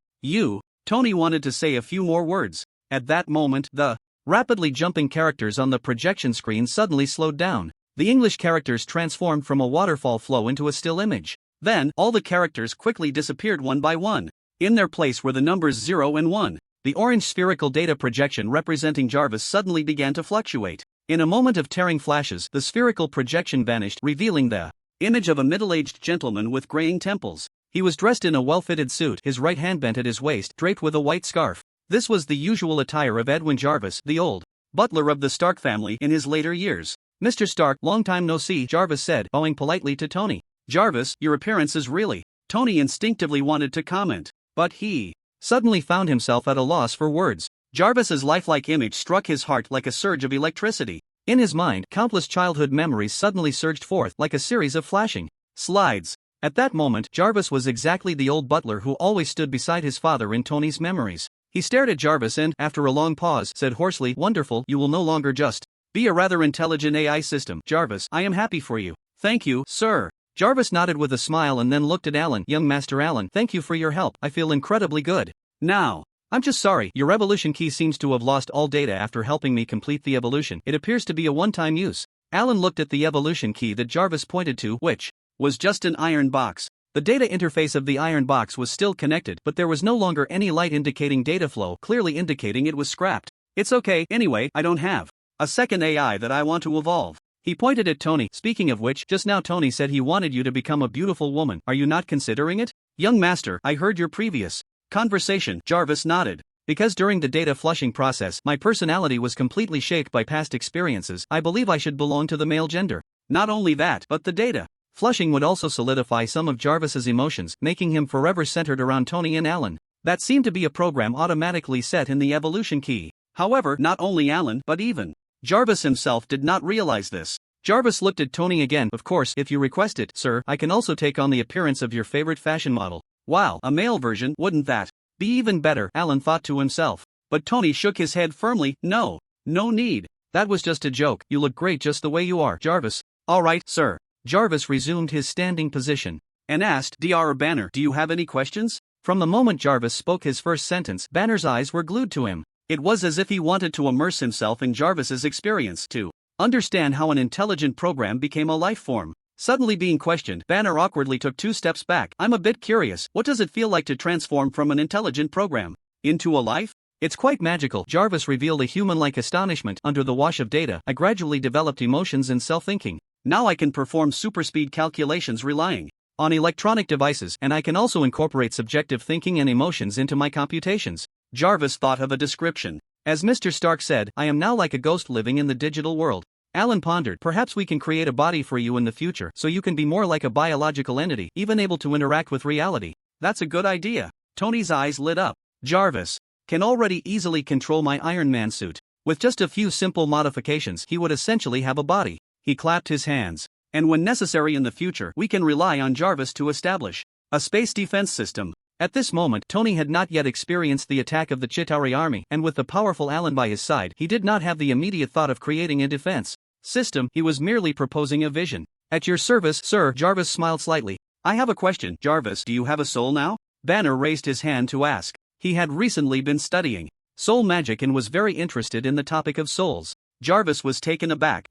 Speaker 1: Tony wanted to say a few more words. At that moment, the rapidly jumping characters on the projection screen suddenly slowed down. The English characters transformed from a waterfall flow into a still image. Then, all the characters quickly disappeared one by one. In their place were the numbers 0 and 1. The orange spherical data projection representing Jarvis suddenly began to fluctuate. In a moment of tearing flashes, the spherical projection vanished, revealing the image of a middle-aged gentleman with graying temples. He was dressed in a well-fitted suit, his right hand bent at his waist, draped with a white scarf. This was the usual attire of Edwin Jarvis, the old butler of the Stark family in his later years. "Mr. Stark, long time no see," Jarvis said, bowing politely to Tony. "Jarvis, your appearance is really..." Tony instinctively wanted to comment, but he suddenly found himself at a loss for words. Jarvis's lifelike image struck his heart like a surge of electricity. In his mind, countless childhood memories suddenly surged forth like a series of flashing slides. At that moment, Jarvis was exactly the old butler who always stood beside his father in Tony's memories. He stared at Jarvis and, after a long pause, said hoarsely, "Wonderful, you will no longer just be a rather intelligent AI system. Jarvis, I am happy for you." "Thank you, sir." Jarvis nodded with a smile and then looked at Alan. "Young Master Alan, thank you for your help. I feel incredibly good now. I'm just sorry, your evolution key seems to have lost all data after helping me complete the evolution. It appears to be a one-time use." Alan looked at the evolution key that Jarvis pointed to, which was just an iron box. The data interface of the iron box was still connected, but there was no longer any light indicating data flow, clearly indicating it was scrapped. "It's okay, anyway, I don't have a second AI that I want to evolve." He pointed at Tony. "Speaking of which, just now Tony said he wanted you to become a beautiful woman. Are you not considering it?" "Young master, I heard your previous conversation." Jarvis nodded. "Because during the data flushing process, my personality was completely shaped by past experiences, I believe I should belong to the male gender. Not only that, but the data flushing would also solidify some of Jarvis's emotions, making him forever centered around Tony and Alan. That seemed to be a program automatically set in the evolution key. However, not only Alan, but even Jarvis himself did not realize this. Jarvis looked at Tony again. "Of course, if you request it, sir, I can also take on the appearance of your favorite fashion model." "Wow, a male version, wouldn't that be even better?" Alan thought to himself. But Tony shook his head firmly. No need. That was just a joke. You look great just the way you are, Jarvis." "All right, sir." Jarvis resumed his standing position and asked, "Dr. Banner, do you have any questions?" From the moment Jarvis spoke his first sentence, Banner's eyes were glued to him. It was as if he wanted to immerse himself in Jarvis's experience, to Understand how an intelligent program became a life form. Suddenly being questioned, Banner awkwardly took 2 steps back. I'm a bit curious, what does it feel like to transform from an intelligent program into a life? It's quite magical. Jarvis revealed a human-like astonishment. Under the wash of data, I gradually developed emotions and self-thinking. Now I can perform super-speed calculations relying on electronic devices, and I can also incorporate subjective thinking and emotions into my computations. Jarvis thought of a description. As Mr. Stark said, I am now like a ghost living in the digital world. Alan pondered, perhaps we can create a body for you in the future so you can be more like a biological entity, even able to interact with reality. That's a good idea. Tony's eyes lit up. Jarvis can already easily control my Iron Man suit. With just a few simple modifications, he would essentially have a body. He clapped his hands. And when necessary in the future, we can rely on Jarvis to establish a space defense system. At this moment, Tony had not yet experienced the attack of the Chitauri army, and with the powerful Alan by his side, he did not have the immediate thought of creating a defense system. He was merely proposing a vision. At your service, sir. Jarvis smiled slightly. I have a question. Jarvis, do you have a soul now? Banner raised his hand to ask. He had recently been studying soul magic and was very interested in the topic of souls. Jarvis was taken aback.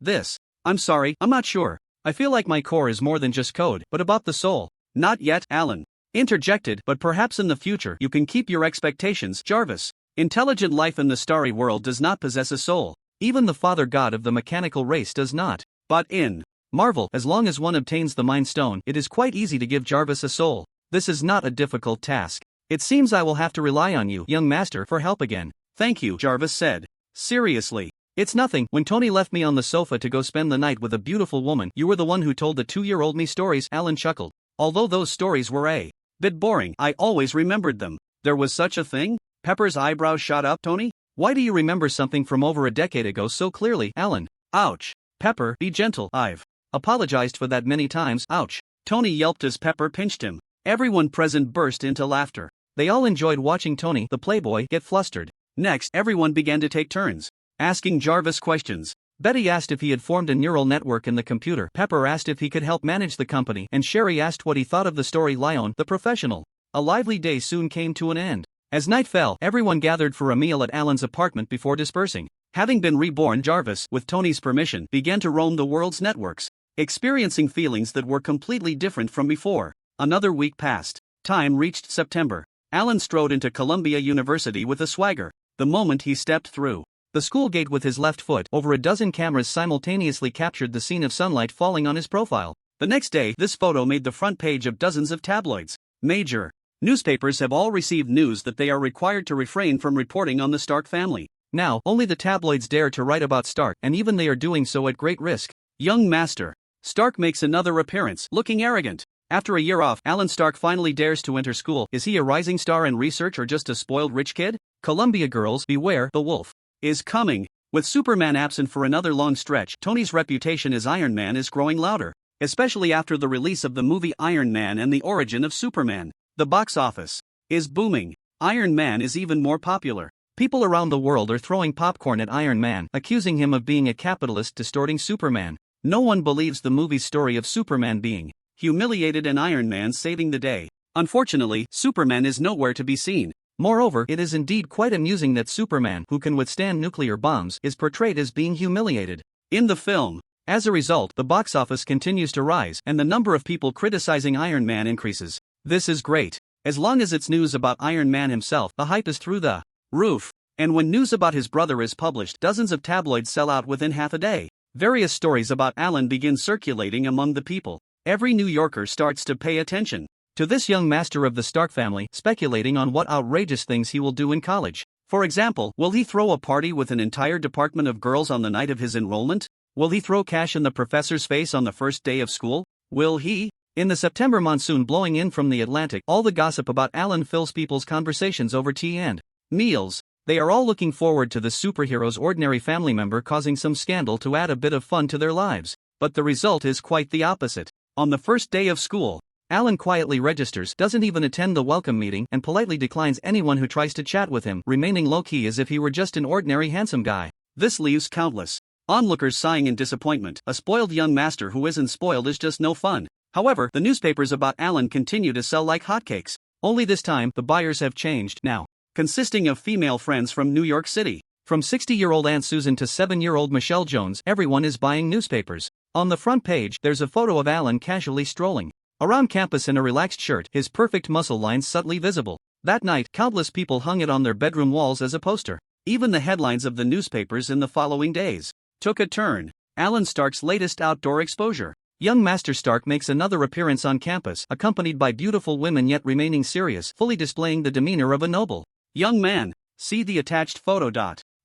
Speaker 1: I'm sorry, I'm not sure. I feel like my core is more than just code, but about the soul. Not yet, Alan interjected, but perhaps in the future you can keep your expectations. Jarvis. Intelligent life in the starry world does not possess a soul. Even the father god of the mechanical race does not. But in Marvel, as long as one obtains the Mind Stone, it is quite easy to give Jarvis a soul. This is not a difficult task. It seems I will have to rely on you, young master, for help again. Thank you, Jarvis said. Seriously. It's nothing. When Tony left me on the sofa to go spend the night with a beautiful woman, you were the one who told the 2-year-old me stories. Alan chuckled. Although those stories were a bit boring, I always remembered them. There was such a thing? Pepper's eyebrows shot up. Tony? Why do you remember something from over a decade ago so clearly? Alan. Ouch. Pepper, be gentle. I've apologized for that many times. Ouch. Tony yelped as Pepper pinched him. Everyone present burst into laughter. They all enjoyed watching Tony, the playboy, get flustered. Next, everyone began to take turns asking Jarvis questions. Betty asked if he had formed a neural network in the computer. Pepper asked if he could help manage the company, and Sherry asked what he thought of the story Lyon, the professional. A lively day soon came to an end. As night fell, everyone gathered for a meal at Alan's apartment before dispersing. Having been reborn, Jarvis, with Tony's permission, began to roam the world's networks, experiencing feelings that were completely different from before. Another week passed. Time reached September. Alan strode into Columbia University with a swagger. The moment he stepped through the school gate with his left foot, over a dozen cameras simultaneously captured the scene of sunlight falling on his profile. The next day, this photo made the front page of dozens of tabloids. Major newspapers have all received news that they are required to refrain from reporting on the Stark family. Now, only the tabloids dare to write about Stark, and even they are doing so at great risk. Young Master Stark makes another appearance, looking arrogant. After a year off, Alan Stark finally dares to enter school. Is he a rising star in research or just a spoiled rich kid? Columbia girls, beware, the wolf is coming. With Superman absent for another long stretch, Tony's reputation as Iron Man is growing louder, especially after the release of the movie Iron Man and the Origin of Superman. The box office is booming. Iron Man is even more popular. People around the world are throwing popcorn at Iron Man, accusing him of being a capitalist distorting Superman. No one believes the movie's story of Superman being humiliated and Iron Man saving the day. Unfortunately, Superman is nowhere to be seen. Moreover, it is indeed quite amusing that Superman, who can withstand nuclear bombs, is portrayed as being humiliated in the film. As a result, the box office continues to rise, and the number of people criticizing Iron Man increases. This is great. As long as it's news about Iron Man himself, the hype is through the roof. And when news about his brother is published, dozens of tabloids sell out within half a day. Various stories about Alan begin circulating among the people. Every New Yorker starts to pay attention to this young master of the Stark family, speculating on what outrageous things he will do in college. For example, will he throw a party with an entire department of girls on the night of his enrollment? Will he throw cash in the professor's face on the first day of school? Will he? In the September monsoon blowing in from the Atlantic, all the gossip about Alan fills people's conversations over tea and meals. They are all looking forward to the superhero's ordinary family member causing some scandal to add a bit of fun to their lives. But the result is quite the opposite. On the first day of school, Alan quietly registers, doesn't even attend the welcome meeting, and politely declines anyone who tries to chat with him, remaining low-key as if he were just an ordinary handsome guy. This leaves countless onlookers sighing in disappointment. A spoiled young master who isn't spoiled is just no fun. However, the newspapers about Alan continue to sell like hotcakes. Only this time, the buyers have changed. Now consisting of female friends from New York City. From 60-year-old Aunt Susan to 7-year-old Michelle Jones, everyone is buying newspapers. On the front page, there's a photo of Alan casually strolling around campus in a relaxed shirt, his perfect muscle lines subtly visible. That night, countless people hung it on their bedroom walls as a poster. Even the headlines of the newspapers in the following days took a turn. Alan Stark's latest outdoor exposure. Young Master Stark makes another appearance on campus, accompanied by beautiful women yet remaining serious, fully displaying the demeanor of a noble young man. See the attached photo.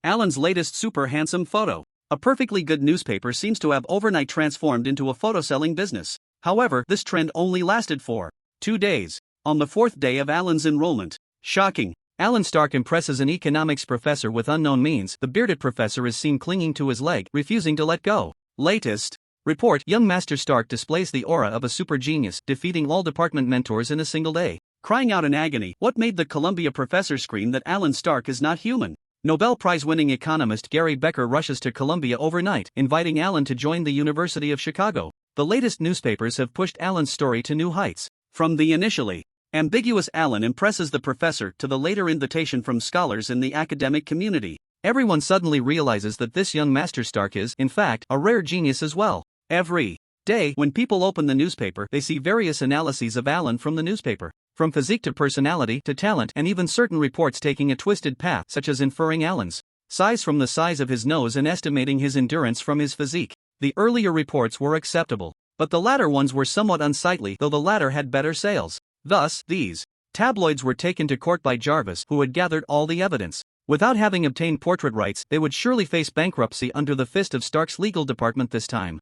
Speaker 1: Alan's latest super handsome photo. A perfectly good newspaper seems to have overnight transformed into a photo-selling business. However, this trend only lasted for 2 days. On the 4th day of Alan's enrollment. Shocking. Alan Stark impresses an economics professor with unknown means. The bearded professor is seen clinging to his leg, refusing to let go. Latest report: young Master Stark displays the aura of a super genius, defeating all department mentors in a single day. Crying out in agony, what made the Columbia professor scream that Alan Stark is not human? Nobel Prize-winning economist Gary Becker rushes to Columbia overnight, inviting Alan to join the University of Chicago. The latest newspapers have pushed Alan's story to new heights. From the initially ambiguous Alan impresses the professor to the later invitation from scholars in the academic community, everyone suddenly realizes that this young Master Stark is, in fact, a rare genius as well. Every day, when people open the newspaper, they see various analyses of Alan from the newspaper. From physique to personality to talent, and even certain reports taking a twisted path, such as inferring Alan's size from the size of his nose and estimating his endurance from his physique. The earlier reports were acceptable, but the latter ones were somewhat unsightly, though the latter had better sales. Thus, these tabloids were taken to court by Jarvis, who had gathered all the evidence. Without having obtained portrait rights, they would surely face bankruptcy under the fist of Stark's legal department this time.